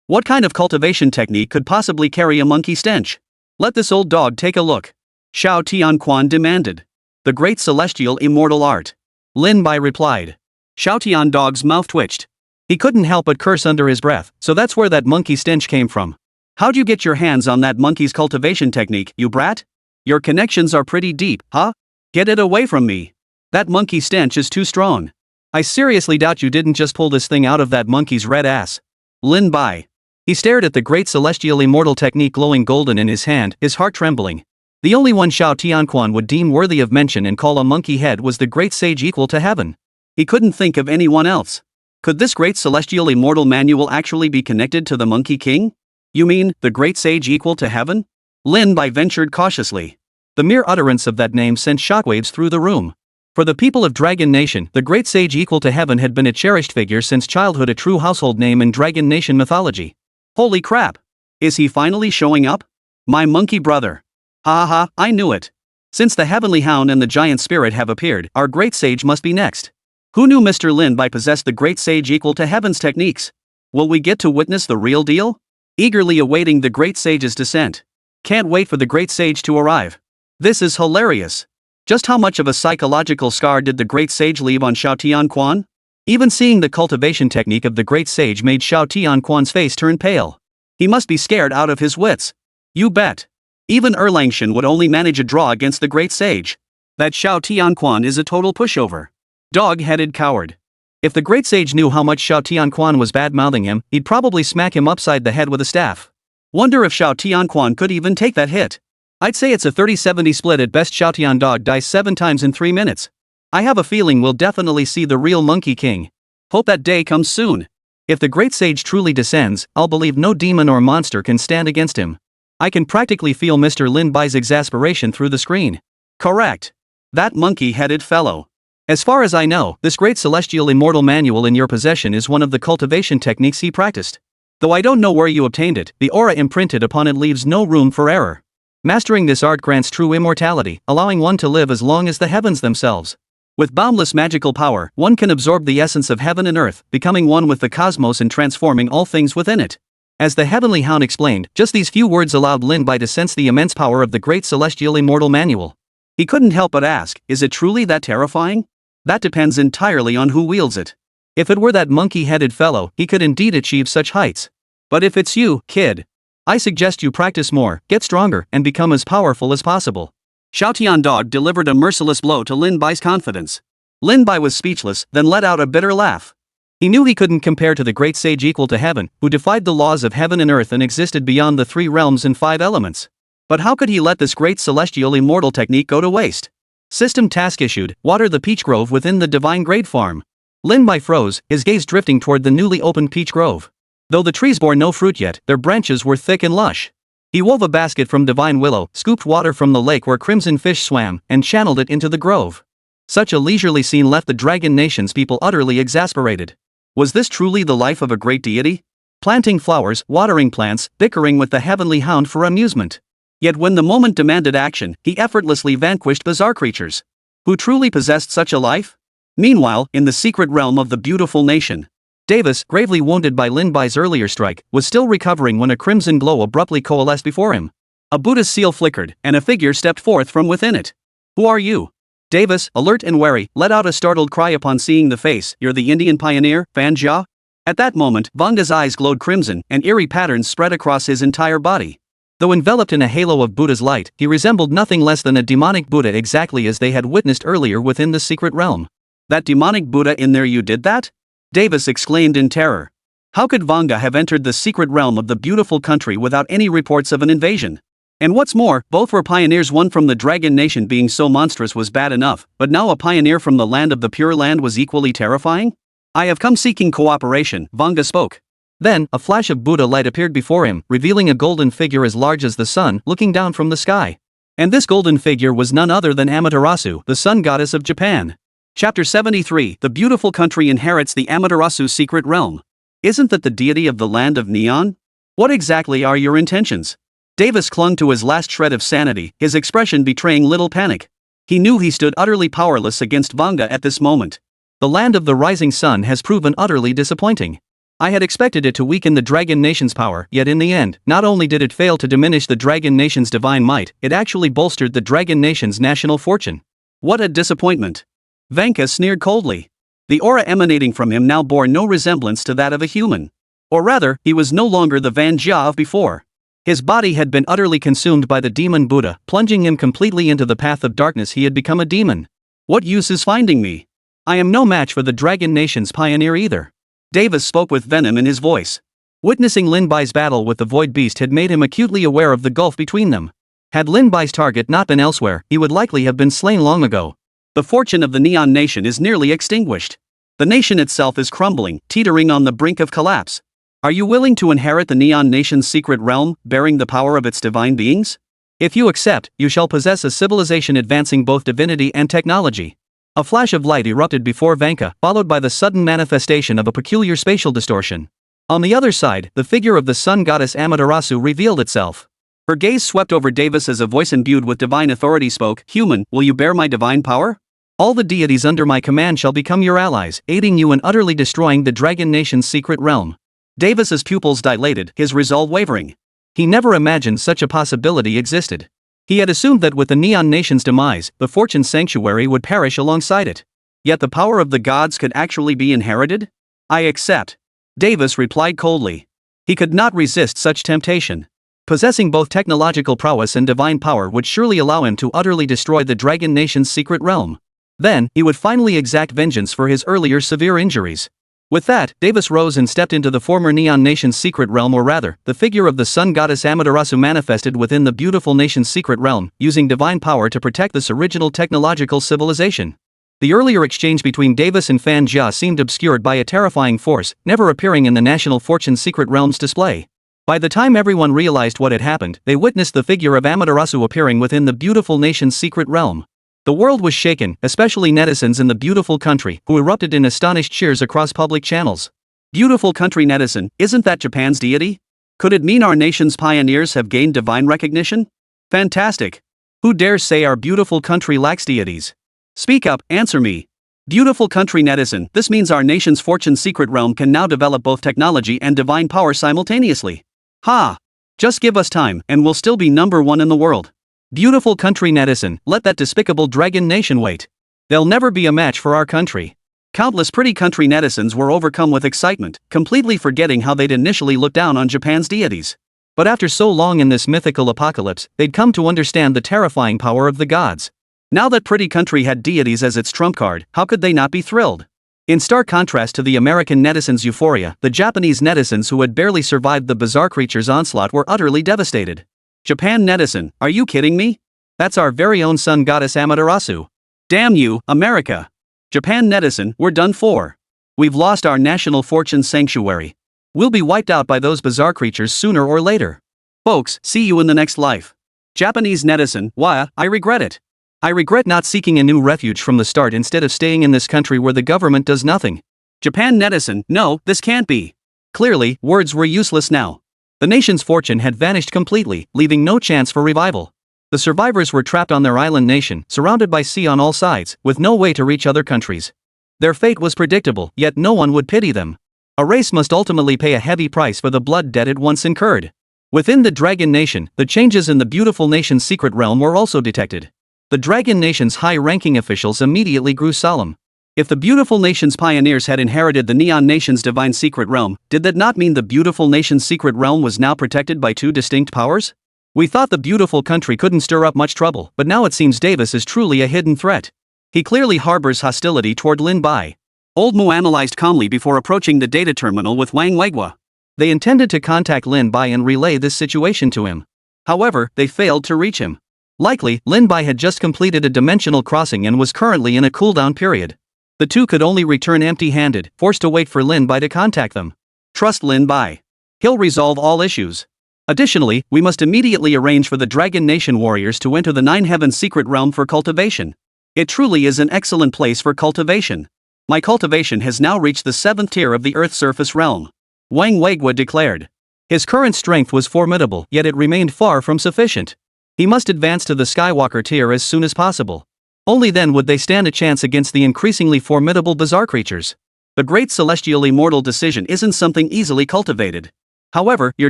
What kind of cultivation technique could possibly carry a monkey stench? Let this old dog take a look. Xiao Tianquan demanded. "The Great Celestial Immortal Art." Lin Bai replied. Xiaotian Dog's mouth twitched. He couldn't help but curse under his breath, so that's where that monkey stench came from. How'd you get your hands on that monkey's cultivation technique, you brat? Your connections are pretty deep, huh? Get it away from me. That monkey stench is too strong. I seriously doubt you didn't just pull this thing out of that monkey's red ass. Lin Bai. He stared at the Great Celestial Immortal Technique glowing golden in his hand, his heart trembling. The only one Xiao Tianquan would deem worthy of mention and call a monkey head was the Great Sage Equal to Heaven. He couldn't think of anyone else. Could this Great Celestial Immortal Manual actually be connected to the Monkey King? You mean, the Great Sage Equal to Heaven? Lin Bai ventured cautiously. The mere utterance of that name sent shockwaves through the room. For the people of Dragon Nation, the Great Sage Equal to Heaven had been a cherished figure since childhood, a true household name in Dragon Nation mythology. Holy crap! Is he finally showing up? My monkey brother. I knew it. Since the Heavenly Hound and the Giant Spirit have appeared, our Great Sage must be next. Who knew Mr. Lin Bai possessed the Great Sage Equal to Heaven's techniques? Will we get to witness the real deal? Eagerly awaiting the Great Sage's descent. Can't wait for the Great Sage to arrive. This is hilarious. Just how much of a psychological scar did the Great Sage leave on Xiao Tianquan? Even seeing the cultivation technique of the Great Sage made Xiao Tianquan's face turn pale. He must be scared out of his wits. You bet. Even Erlangshan would only manage a draw against the Great Sage. That Xiao Tianquan is a total pushover. Dog-headed coward. If the great sage knew how much Xiao Tianquan was bad-mouthing him, he'd probably smack him upside the head with a staff. Wonder if Xiao Tianquan could even take that hit. I'd say it's a 30-70 split at best. Xiao Tiandog dies 7 times in 3 minutes. I have a feeling we'll definitely see the real Monkey King. Hope that day comes soon. If the great sage truly descends, I'll believe no demon or monster can stand against him. I can practically feel Mr. Lin Bai's exasperation through the screen. Correct. That monkey-headed fellow. As far as I know, this great celestial immortal manual in your possession is one of the cultivation techniques he practiced. Though I don't know where you obtained it, the aura imprinted upon it leaves no room for error. Mastering this art grants true immortality, allowing one to live as long as the heavens themselves. With boundless magical power, one can absorb the essence of heaven and earth, becoming one with the cosmos and transforming all things within it. As the Heavenly Hound explained, just these few words allowed Lin Bai to sense the immense power of the great celestial immortal manual. He couldn't help but ask, is it truly that terrifying? That depends entirely on who wields it. If it were that monkey-headed fellow, he could indeed achieve such heights. But if it's you, kid, I suggest you practice more, get stronger, and become as powerful as possible. Xiao Tiandog delivered a merciless blow to Lin Bai's confidence. Lin Bai was speechless, then let out a bitter laugh. He knew he couldn't compare to the great sage equal to heaven, who defied the laws of heaven and earth and existed beyond the 3 realms and 5 elements. But how could he let this great celestial immortal technique go to waste? System task issued, water the peach grove within the divine grade farm. Lin Bai froze, his gaze drifting toward the newly opened peach grove. Though the trees bore no fruit yet, their branches were thick and lush. He wove a basket from divine willow, scooped water from the lake where crimson fish swam, and channeled it into the grove. Such a leisurely scene left the Dragon Nation's people utterly exasperated. Was this truly the life of a great deity? Planting flowers, watering plants, bickering with the Heavenly Hound for amusement. Yet when the moment demanded action, he effortlessly vanquished bizarre creatures. Who truly possessed such a life? Meanwhile, in the secret realm of the beautiful nation, Davis, gravely wounded by Lin Bai's earlier strike, was still recovering when a crimson glow abruptly coalesced before him. A Buddha's seal flickered, and a figure stepped forth from within it. Who are you? Davis, alert and wary, let out a startled cry upon seeing the face. You're the Indian pioneer, Fan Jia? At that moment, Vanga's eyes glowed crimson, and eerie patterns spread across his entire body. Though enveloped in a halo of Buddha's light, he resembled nothing less than a demonic Buddha, exactly as they had witnessed earlier within the secret realm. That demonic Buddha in there, you did that? Davis exclaimed in terror. How could Vanga have entered the secret realm of the beautiful country without any reports of an invasion? And what's more, both were pioneers. One from the Dragon Nation being so monstrous was bad enough, but now a pioneer from the land of the Pure Land was equally terrifying? I have come seeking cooperation, Vanga spoke. Then, a flash of Buddha light appeared before him, revealing a golden figure as large as the sun, looking down from the sky. And this golden figure was none other than Amaterasu, the sun goddess of Japan. Chapter 73, The beautiful country inherits the Amaterasu secret realm. Isn't that the deity of the land of neon? What exactly are your intentions? Davis clung to his last shred of sanity, his expression betraying little panic. He knew he stood utterly powerless against Vanga at this moment. The land of the rising sun has proven utterly disappointing. I had expected it to weaken the Dragon Nation's power, yet in the end, not only did it fail to diminish the Dragon Nation's divine might, it actually bolstered the Dragon Nation's national fortune. What a disappointment! Vanka sneered coldly. The aura emanating from him now bore no resemblance to that of a human. Or rather, he was no longer the Van Jia of before. His body had been utterly consumed by the demon Buddha, plunging him completely into the path of darkness. He had become a demon. What use is finding me? I am no match for the Dragon Nation's pioneer either. Davis spoke with venom in his voice. Witnessing Lin Bai's battle with the Void Beast had made him acutely aware of the gulf between them. Had Lin Bai's target not been elsewhere, he would likely have been slain long ago. The fortune of the Neon Nation is nearly extinguished. The nation itself is crumbling, teetering on the brink of collapse. Are you willing to inherit the Neon Nation's secret realm, bearing the power of its divine beings? If you accept, you shall possess a civilization advancing both divinity and technology. A flash of light erupted before Vanka, followed by the sudden manifestation of a peculiar spatial distortion. On the other side, the figure of the sun goddess Amaterasu revealed itself. Her gaze swept over Davis as a voice imbued with divine authority spoke. Human, will you bear my divine power? All the deities under my command shall become your allies, aiding you in utterly destroying the Dragon Nation's secret realm. Davis's pupils dilated, his resolve wavering. He never imagined such a possibility existed. He had assumed that with the Neon Nation's demise, the Fortune Sanctuary would perish alongside it. Yet the power of the gods could actually be inherited? I accept. Davis replied coldly. He could not resist such temptation. Possessing both technological prowess and divine power would surely allow him to utterly destroy the Dragon Nation's secret realm. Then, he would finally exact vengeance for his earlier severe injuries. With that, Davis rose and stepped into the former Neon Nation's secret realm, or rather, the figure of the sun goddess Amaterasu manifested within the beautiful nation's secret realm, using divine power to protect this original technological civilization. The earlier exchange between Davis and Fan Jia seemed obscured by a terrifying force, never appearing in the National Fortune's secret realm's display. By the time everyone realized what had happened, they witnessed the figure of Amaterasu appearing within the beautiful nation's secret realm. The world was shaken, especially netizens in the beautiful country, who erupted in astonished cheers across public channels. Beautiful country netizen, isn't that Japan's deity? Could it mean our nation's pioneers have gained divine recognition? Fantastic! Who dares say our beautiful country lacks deities? Speak up, answer me. Beautiful country netizen, this means our nation's fortune secret realm can now develop both technology and divine power simultaneously. Ha! Just give us time, and we'll still be #1 in the world. Beautiful country netizen, let that despicable dragon nation wait. They'll never be a match for our country. Countless pretty country netizens were overcome with excitement, completely forgetting how they'd initially looked down on Japan's deities. But after so long in this mythical apocalypse, they'd come to understand the terrifying power of the gods. Now that pretty country had deities as its trump card, how could they not be thrilled? In stark contrast to the American netizens' euphoria, the Japanese netizens who had barely survived the bizarre creature's onslaught were utterly devastated. Japan netizen, are you kidding me? That's our very own sun goddess Amaterasu. Damn you, America. Japan netizen, we're done for. We've lost our national fortune sanctuary. We'll be wiped out by those bizarre creatures sooner or later. Folks, see you in the next life. Japanese netizen, why, I regret it. I regret not seeking a new refuge from the start instead of staying in this country where the government does nothing. Japan netizen, no, this can't be. Clearly, words were useless now. The nation's fortune had vanished completely, leaving no chance for revival. The survivors were trapped on their island nation, surrounded by sea on all sides, with no way to reach other countries. Their fate was predictable, yet no one would pity them. A race must ultimately pay a heavy price for the blood debt it once incurred. Within the Dragon Nation, the changes in the beautiful nation's secret realm were also detected. The Dragon Nation's high-ranking officials immediately grew solemn. If the beautiful nation's pioneers had inherited the Neon Nation's divine secret realm, did that not mean the beautiful nation's secret realm was now protected by two distinct powers? We thought the beautiful country couldn't stir up much trouble, but now it seems Davis is truly a hidden threat. He clearly harbors hostility toward Lin Bai. Old Mu analyzed calmly before approaching the data terminal with Wang Weigua. They intended to contact Lin Bai and relay this situation to him. However, they failed to reach him. Likely, Lin Bai had just completed a dimensional crossing and was currently in a cooldown period. The two could only return empty-handed, forced to wait for Lin Bai to contact them. Trust Lin Bai. He'll resolve all issues. Additionally, we must immediately arrange for the Dragon Nation warriors to enter the Nine Heavens secret realm for cultivation. It truly is an excellent place for cultivation. My cultivation has now reached the 7th tier of the Earth surface realm. Wang Weigua declared. His current strength was formidable, yet it remained far from sufficient. He must advance to the Skywalker tier as soon as possible. Only then would they stand a chance against the increasingly formidable bizarre creatures. The great celestial immortal decision isn't something easily cultivated. However, your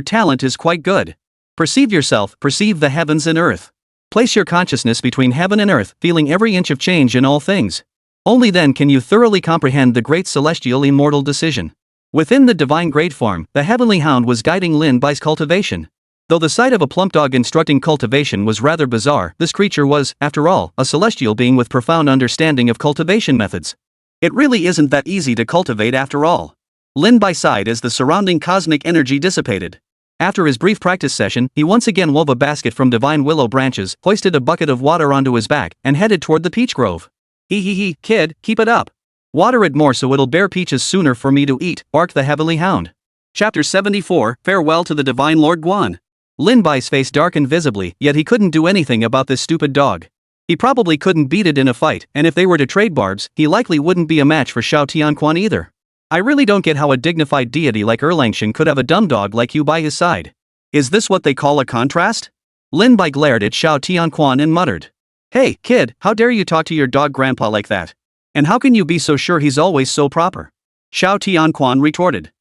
talent is quite good. Perceive yourself, perceive the heavens and earth. Place your consciousness between heaven and earth, feeling every inch of change in all things. Only then can you thoroughly comprehend the great celestial immortal decision. Within the divine great farm, the heavenly hound was guiding Lin Bai's cultivation. Though the sight of a plump dog instructing cultivation was rather bizarre, this creature was, after all, a celestial being with profound understanding of cultivation methods. It really isn't that easy to cultivate after all. Lin Bai sighed as the surrounding cosmic energy dissipated. After his brief practice session, he once again wove a basket from divine willow branches, hoisted a bucket of water onto his back, and headed toward the peach grove. Hee, kid, keep it up. Water it more so it'll bear peaches sooner for me to eat, barked the heavenly hound. Chapter 74, Farewell to the Divine Lord Guan. Lin Bai's face darkened visibly, yet he couldn't do anything about this stupid dog. He probably couldn't beat it in a fight, and if they were to trade barbs, he likely wouldn't be a match for Xiao Tianquan either. I really don't get how a dignified deity like Erlangsheng could have a dumb dog like you by his side. Is this what they call a contrast? Lin Bai glared at Xiao Tianquan and muttered. Hey, kid, how dare you talk to your dog grandpa like that? And how can you be so sure he's always so proper? Xiao Tianquan retorted.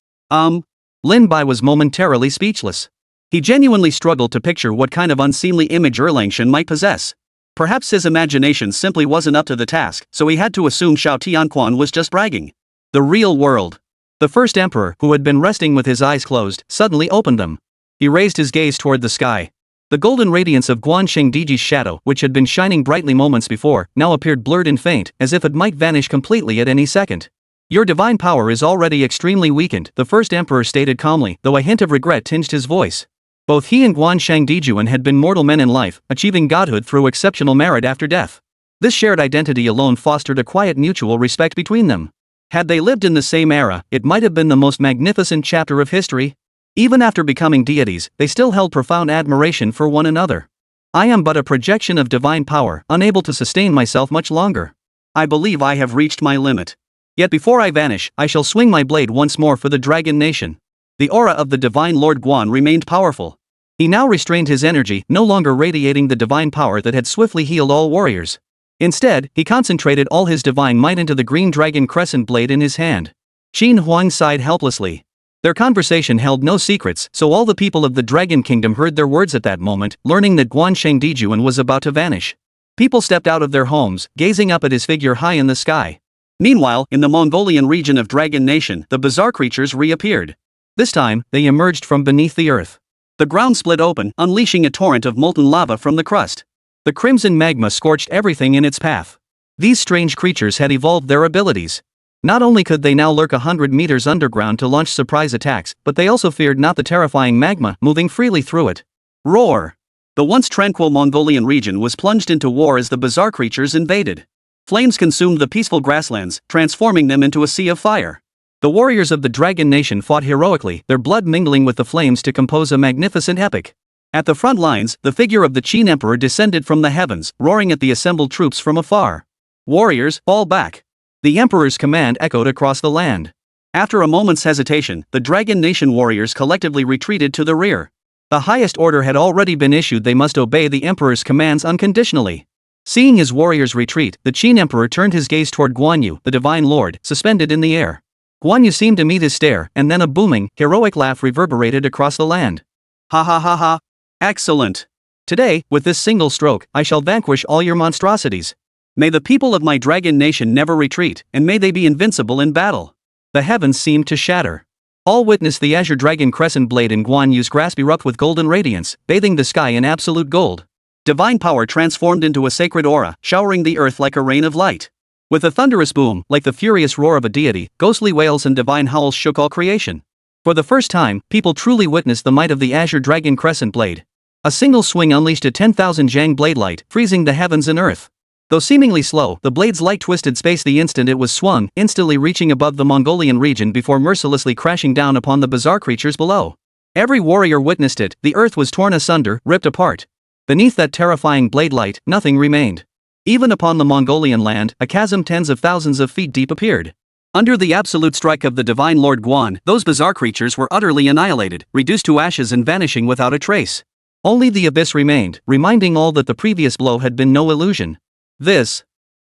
Lin Bai was momentarily speechless. He genuinely struggled to picture what kind of unseemly image Erlangsheng might possess. Perhaps his imagination simply wasn't up to the task, so he had to assume Xiao Tianquan was just bragging. The real world. The first emperor, who had been resting with his eyes closed, suddenly opened them. He raised his gaze toward the sky. The golden radiance of Guan Shengdiji's shadow, which had been shining brightly moments before, now appeared blurred and faint, as if it might vanish completely at any second. Your divine power is already extremely weakened, the first emperor stated calmly, though a hint of regret tinged his voice. Both he and Guan Shengdijuan had been mortal men in life, achieving godhood through exceptional merit after death. This shared identity alone fostered a quiet mutual respect between them. Had they lived in the same era, it might have been the most magnificent chapter of history. Even after becoming deities, they still held profound admiration for one another. I am but a projection of divine power, unable to sustain myself much longer. I believe I have reached my limit. Yet before I vanish, I shall swing my blade once more for the Dragon Nation. The aura of the divine Lord Guan remained powerful. He now restrained his energy, no longer radiating the divine power that had swiftly healed all warriors. Instead, he concentrated all his divine might into the green dragon crescent blade in his hand. Qin Huang sighed helplessly. Their conversation held no secrets, so all the people of the Dragon Kingdom heard their words at that moment, learning that Guan Shengdijuan was about to vanish. People stepped out of their homes, gazing up at his figure high in the sky. Meanwhile, in the Mongolian region of Dragon Nation, the bizarre creatures reappeared. This time, they emerged from beneath the earth. The ground split open, unleashing a torrent of molten lava from the crust. The crimson magma scorched everything in its path. These strange creatures had evolved their abilities. Not only could they now lurk 100 meters underground to launch surprise attacks, but they also feared not the terrifying magma moving freely through it. Roar! The once tranquil Mongolian region was plunged into war as the bizarre creatures invaded. Flames consumed the peaceful grasslands, transforming them into a sea of fire. The warriors of the Dragon Nation fought heroically, their blood mingling with the flames to compose a magnificent epic. At the front lines, the figure of the Qin Emperor descended from the heavens, roaring at the assembled troops from afar. Warriors, fall back! The Emperor's command echoed across the land. After a moment's hesitation, the Dragon Nation warriors collectively retreated to the rear. The highest order had already been issued: they must obey the Emperor's commands unconditionally. Seeing his warriors retreat, the Qin Emperor turned his gaze toward Guan Yu, the Divine Lord, suspended in the air. Guan Yu seemed to meet his stare, and then a booming, heroic laugh reverberated across the land. Ha ha ha ha! Excellent! Today, with this single stroke, I shall vanquish all your monstrosities. May the people of my Dragon Nation never retreat, and may they be invincible in battle. The heavens seemed to shatter. All witnessed the azure dragon crescent blade in Guan Yu's grasp erupt with golden radiance, bathing the sky in absolute gold. Divine power transformed into a sacred aura, showering the earth like a rain of light. With a thunderous boom, like the furious roar of a deity, ghostly wails and divine howls shook all creation. For the first time, people truly witnessed the might of the azure dragon crescent blade. A single swing unleashed a 10,000 Zhang blade light, freezing the heavens and earth. Though seemingly slow, the blade's light twisted space the instant it was swung, instantly reaching above the Mongolian region before mercilessly crashing down upon the bizarre creatures below. Every warrior witnessed it. The earth was torn asunder, ripped apart. Beneath that terrifying blade light, nothing remained. Even upon the Mongolian land, a chasm tens of thousands of feet deep appeared. Under the absolute strike of the divine Lord Guan, those bizarre creatures were utterly annihilated, reduced to ashes and vanishing without a trace. Only the abyss remained, reminding all that the previous blow had been no illusion.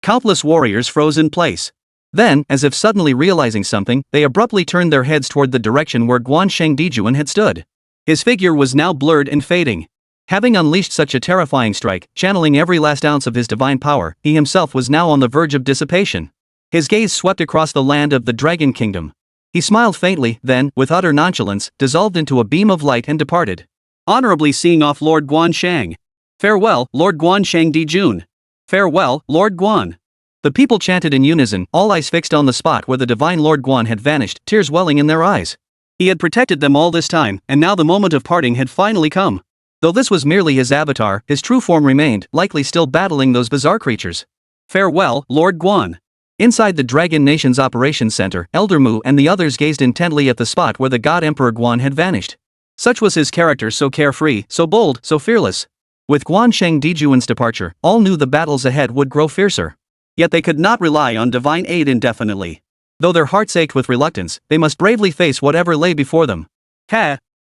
Countless warriors froze in place. Then, as if suddenly realizing something, they abruptly turned their heads toward the direction where Guan Shengdijuan had stood. His figure was now blurred and fading. Having unleashed such a terrifying strike, channeling every last ounce of his divine power, he himself was now on the verge of dissipation. His gaze swept across the land of the Dragon Kingdom. He smiled faintly, then, with utter nonchalance, dissolved into a beam of light and departed. Honorably seeing off Lord Guan Shang. Farewell, Lord Guan Shengdijun. Farewell, Lord Guan. The people chanted in unison, all eyes fixed on the spot where the divine Lord Guan had vanished, tears welling in their eyes. He had protected them all this time, and now the moment of parting had finally come. Though this was merely his avatar, his true form remained, likely still battling those bizarre creatures. Farewell, Lord Guan. Inside the Dragon Nation's operations center, Elder Mu and the others gazed intently at the spot where the God Emperor Guan had vanished. Such was his character, so carefree, so bold, so fearless. With Guan Shengdijuan's departure, all knew the battles ahead would grow fiercer. Yet they could not rely on divine aid indefinitely. Though their hearts ached with reluctance, they must bravely face whatever lay before them.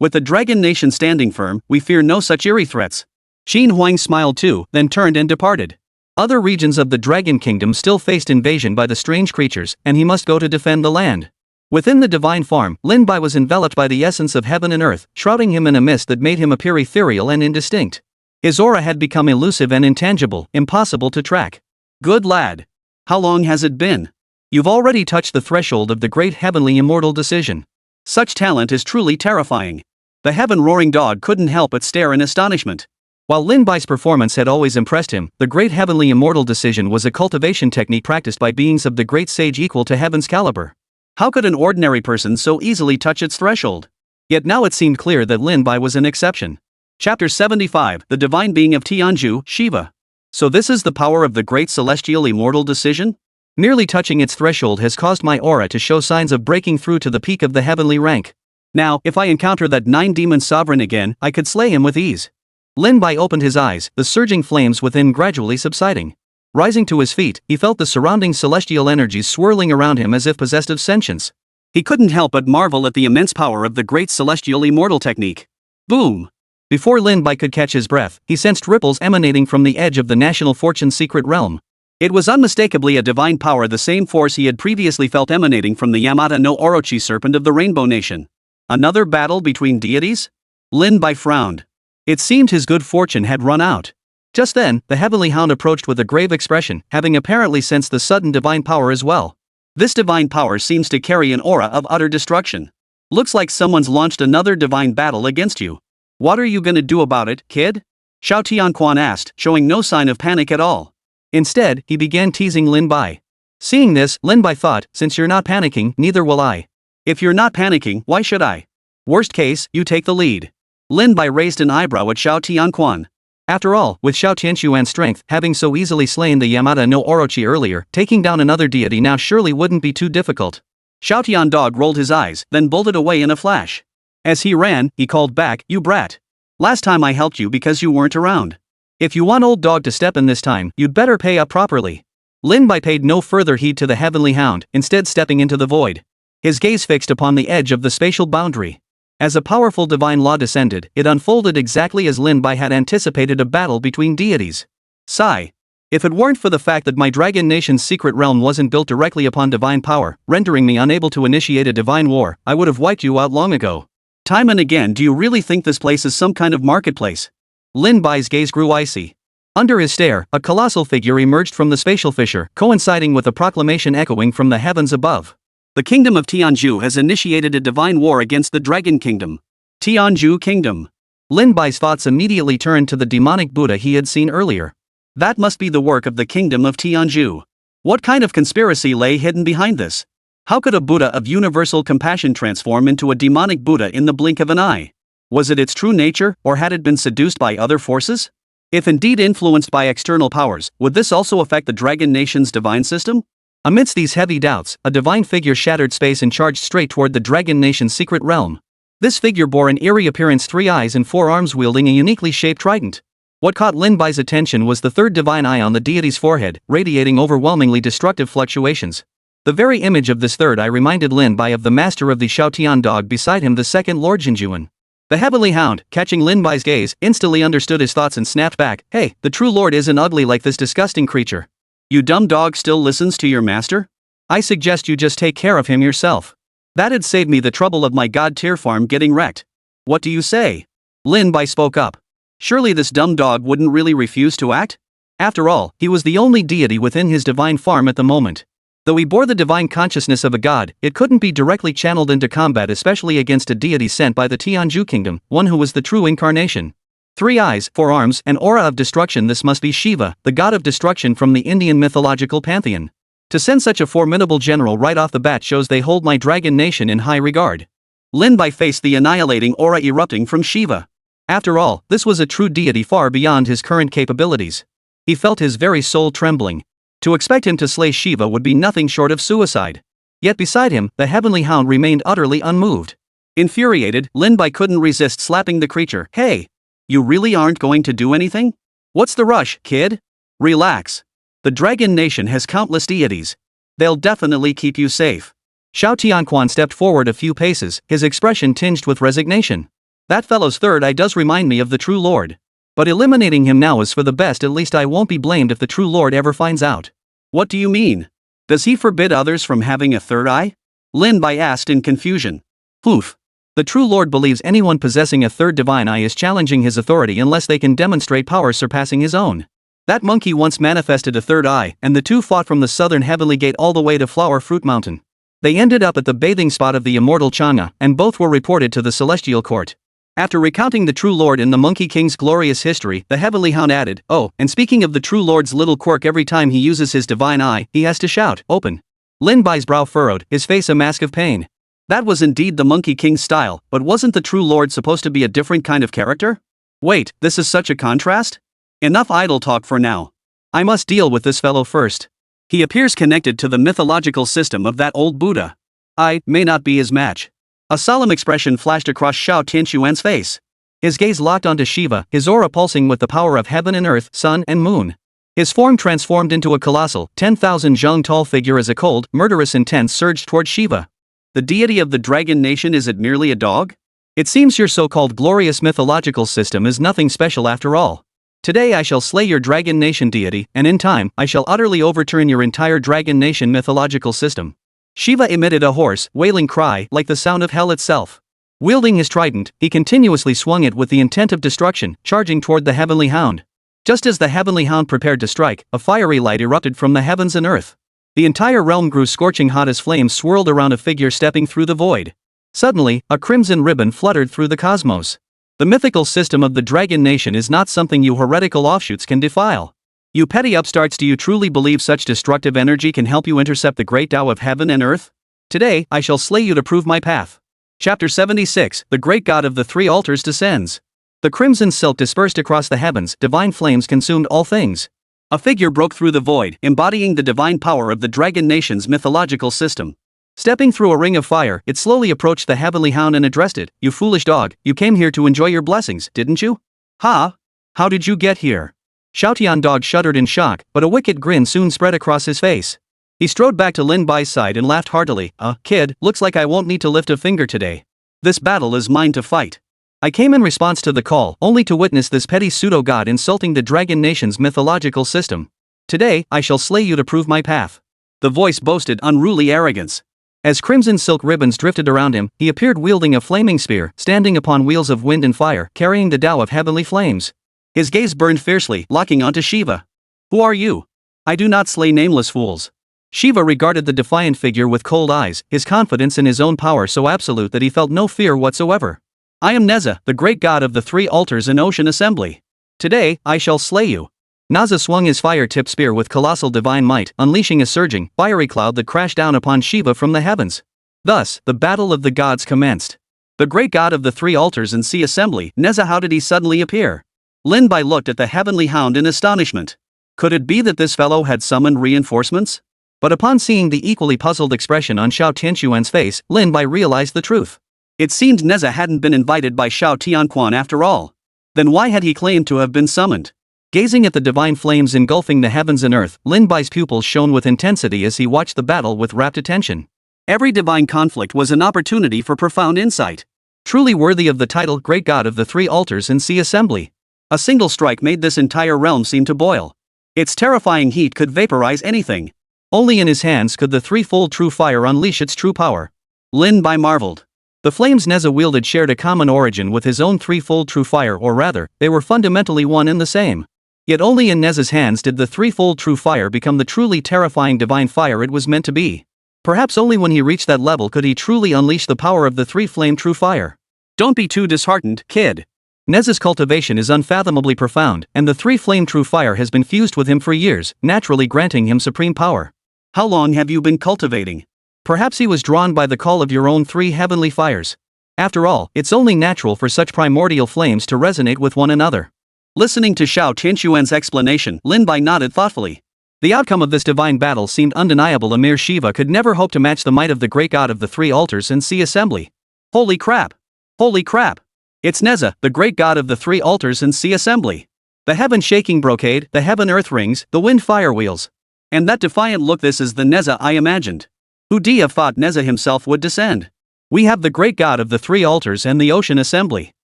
With the Dragon Nation standing firm, we fear no such eerie threats. Qin Huang smiled too, then turned and departed. Other regions of the Dragon Kingdom still faced invasion by the strange creatures, and he must go to defend the land. Within the divine farm, Lin Bai was enveloped by the essence of heaven and earth, shrouding him in a mist that made him appear ethereal and indistinct. His aura had become elusive and intangible, impossible to track. Good lad. How long has it been? You've already touched the threshold of the great heavenly immortal decision. Such talent is truly terrifying. The heaven-roaring dog couldn't help but stare in astonishment. While Lin Bai's performance had always impressed him, the Great Heavenly Immortal Decision was a cultivation technique practiced by beings of the Great Sage equal to heaven's caliber. How could an ordinary person so easily touch its threshold? Yet now it seemed clear that Lin Bai was an exception. Chapter 75, The Divine Being of Tianju, Shiva. So this is the power of the Great Celestial Immortal Decision? Merely touching its threshold has caused my aura to show signs of breaking through to the peak of the heavenly rank. Now, if I encounter that 9-demon sovereign again, I could slay him with ease. Lin Bai opened his eyes, the surging flames within gradually subsiding. Rising to his feet, he felt the surrounding celestial energies swirling around him as if possessed of sentience. He couldn't help but marvel at the immense power of the Great Celestial Immortal Technique. Boom! Before Lin Bai could catch his breath, he sensed ripples emanating from the edge of the National Fortune secret realm. It was unmistakably a divine power, the same force he had previously felt emanating from the Yamata no Orochi serpent of the Rainbow Nation. Another battle between deities? Lin Bai frowned. It seemed his good fortune had run out. Just then, the Heavenly Hound approached with a grave expression, having apparently sensed the sudden divine power as well. This divine power seems to carry an aura of utter destruction. Looks like someone's launched another divine battle against you. What are you gonna do about it, kid? Xiao Tianquan asked, showing no sign of panic at all. Instead, he began teasing Lin Bai. Seeing this, Lin Bai thought, since you're not panicking, neither will I. If you're not panicking, why should I? Worst case, you take the lead. Lin Bai raised an eyebrow at Xiao Tianquan. After all, with Xiao Tianquan's strength, having so easily slain the Yamata no Orochi earlier, taking down another deity now surely wouldn't be too difficult. Xiao Tiandog rolled his eyes, then bolted away in a flash. As he ran, he called back, "You brat. Last time I helped you because you weren't around. If you want old dog to step in this time, you'd better pay up properly." Lin Bai paid no further heed to the Heavenly Hound, instead stepping into the void. His gaze fixed upon the edge of the spatial boundary. As a powerful divine law descended, it unfolded exactly as Lin Bai had anticipated, a battle between deities. Sigh. If it weren't for the fact that my Dragon Nation's secret realm wasn't built directly upon divine power, rendering me unable to initiate a divine war, I would have wiped you out long ago. Time and again, do you really think this place is some kind of marketplace? Lin Bai's gaze grew icy. Under his stare, a colossal figure emerged from the spatial fissure, coinciding with a proclamation echoing from the heavens above. The kingdom of Tianju has initiated a divine war against the Dragon Kingdom. Tianju Kingdom. Lin Bai's thoughts immediately turned to the demonic Buddha he had seen earlier. That must be the work of the kingdom of Tianju. What kind of conspiracy lay hidden behind this? How could a Buddha of universal compassion transform into a demonic Buddha in the blink of an eye? Was it its true nature, or had it been seduced by other forces? If indeed influenced by external powers, would this also affect the Dragon Nation's divine system? Amidst these heavy doubts, a divine figure shattered space and charged straight toward the Dragon Nation's secret realm. This figure bore an eerie appearance, 3 eyes and 4 arms, wielding a uniquely shaped trident. What caught Lin Bai's attention was the third divine eye on the deity's forehead, radiating overwhelmingly destructive fluctuations. The very image of this third eye reminded Lin Bai of the master of the Xiaotian dog beside him, the second Lord Jinjuan. The Heavenly Hound, catching Lin Bai's gaze, instantly understood his thoughts and snapped back, "Hey, the true Lord isn't ugly like this disgusting creature. You dumb dog still listens to your master? I suggest you just take care of him yourself. That'd save me the trouble of my god-tier farm getting wrecked." "What do you say?" Lin Bai spoke up. Surely this dumb dog wouldn't really refuse to act? After all, he was the only deity within his divine farm at the moment. Though he bore the divine consciousness of a god, it couldn't be directly channeled into combat, especially against a deity sent by the Tianju kingdom, one who was the true incarnation. 3 eyes, 4 arms, an aura of destruction. This must be Shiva, the god of destruction from the Indian mythological pantheon. To send such a formidable general right off the bat shows they hold my Dragon Nation in high regard. Lin Bai faced the annihilating aura erupting from Shiva. After all, this was a true deity far beyond his current capabilities. He felt his very soul trembling. To expect him to slay Shiva would be nothing short of suicide. Yet beside him, the Heavenly Hound remained utterly unmoved. Infuriated, Lin Bai couldn't resist slapping the creature. "Hey! You really aren't going to do anything? What's the rush, kid? Relax. The Dragon Nation has countless deities. They'll definitely keep you safe." Xiao Tianquan stepped forward a few paces, his expression tinged with resignation. "That fellow's third eye does remind me of the true Lord. But eliminating him now is for the best. At least I won't be blamed if the true Lord ever finds out." "What do you mean? Does he forbid others from having a third eye?" Lin Bai asked in confusion. "Oof. The true Lord believes anyone possessing a third divine eye is challenging his authority unless they can demonstrate power surpassing his own. That monkey once manifested a third eye, and the two fought from the southern heavenly gate all the way to Flower Fruit Mountain. They ended up at the bathing spot of the immortal Chang'e, and both were reported to the celestial court. After recounting the True Lord in the Monkey King's glorious history, the Heavenly Hound added, "Oh, and speaking of the True Lord's little quirk, every time he uses his divine eye, he has to shout, 'Open.'" Lin Bai's brow furrowed, his face a mask of pain. That was indeed the Monkey King's style, but wasn't the True Lord supposed to be a different kind of character? Wait, this is such a contrast? Enough idle talk for now. I must deal with this fellow first. He appears connected to the mythological system of that old Buddha. I may not be his match. A solemn expression flashed across Xiao Tianquan's face. His gaze locked onto Shiva, his aura pulsing with the power of heaven and earth, sun and moon. His form transformed into a colossal, 10,000 zhang tall figure as a cold, murderous intent surged toward Shiva. The deity of the dragon nation, is it merely a dog? It seems your so-called glorious mythological system is nothing special after all. Today I shall slay your dragon nation deity, and in time, I shall utterly overturn your entire dragon nation mythological system. Shiva emitted a hoarse, wailing cry like the sound of hell itself. Wielding his trident, he continuously swung it with the intent of destruction, charging toward the Heavenly Hound. Just as the Heavenly Hound prepared to strike, a fiery light erupted from the heavens and earth. The entire realm grew scorching hot as flames swirled around a figure stepping through the void. Suddenly, a crimson ribbon fluttered through the cosmos. The mythical system of the dragon nation is not something you heretical offshoots can defile. You petty upstarts, do you truly believe such destructive energy can help you intercept the great Tao of heaven and earth? Today, I shall slay you to prove my path. Chapter 76, The Great God of the Three Altars descends. The crimson silk dispersed across the heavens, divine flames consumed all things. A figure broke through the void, embodying the divine power of the dragon nation's mythological system. Stepping through a ring of fire, it slowly approached the Heavenly Hound and addressed it. "You foolish dog, you came here to enjoy your blessings, didn't you?" "Ha? How did you get here?" Xiaotian dog shuddered in shock, but a wicked grin soon spread across his face. He strode back to Lin Bai's side and laughed heartily. Kid, looks like I won't need to lift a finger today. This battle is mine to fight. I came in response to the call, only to witness this petty pseudo-god insulting the dragon nation's mythological system. Today, I shall slay you to prove my path." The voice boasted unruly arrogance. As crimson silk ribbons drifted around him, he appeared wielding a flaming spear, standing upon wheels of wind and fire, carrying the Tao of heavenly flames. His gaze burned fiercely, locking onto Shiva. "Who are you? I do not slay nameless fools." Shiva regarded the defiant figure with cold eyes, his confidence in his own power so absolute that he felt no fear whatsoever. "I am Neza, the great god of the three altars and ocean assembly. Today, I shall slay you." Neza swung his fire-tipped spear with colossal divine might, unleashing a surging, fiery cloud that crashed down upon Shiva from the heavens. Thus, the battle of the gods commenced. The great god of the three altars and sea assembly, Neza, how did he suddenly appear? Lin Bai looked at the Heavenly Hound in astonishment. Could it be that this fellow had summoned reinforcements? But upon seeing the equally puzzled expression on Xiao Tianquan's face, Lin Bai realized the truth. It seemed Neza hadn't been invited by Xiao Tianquan after all. Then why had he claimed to have been summoned? Gazing at the divine flames engulfing the heavens and earth, Lin Bai's pupils shone with intensity as he watched the battle with rapt attention. Every divine conflict was an opportunity for profound insight. Truly worthy of the title Great God of the Three Altars and Sea Assembly. A single strike made this entire realm seem to boil. Its terrifying heat could vaporize anything. Only in his hands could the threefold true fire unleash its true power. Lin Bai marveled. The flames Neza wielded shared a common origin with his own threefold true fire, or rather, they were fundamentally one and the same. Yet only in Neza's hands did the threefold true fire become the truly terrifying divine fire it was meant to be. Perhaps only when he reached that level could he truly unleash the power of the three-flame true fire. Don't be too disheartened, kid. Neza's cultivation is unfathomably profound, and the three-flame true fire has been fused with him for years, naturally granting him supreme power. How long have you been cultivating? Perhaps he was drawn by the call of your own three heavenly fires. After all, it's only natural for such primordial flames to resonate with one another. Listening to Xiao Tianquan's explanation, Lin Bai nodded thoughtfully. The outcome of this divine battle seemed undeniable. A mere Shiva could never hope to match the might of the great god of the three altars and sea assembly. Holy crap! Holy crap! It's Neza, the great god of the three altars and sea assembly. The heaven-shaking brocade, the heaven-earth rings, the wind-fire wheels. And that defiant look, this is the Neza I imagined. Who'd have thought Neza himself would descend? We have the great god of the three altars and the ocean assembly.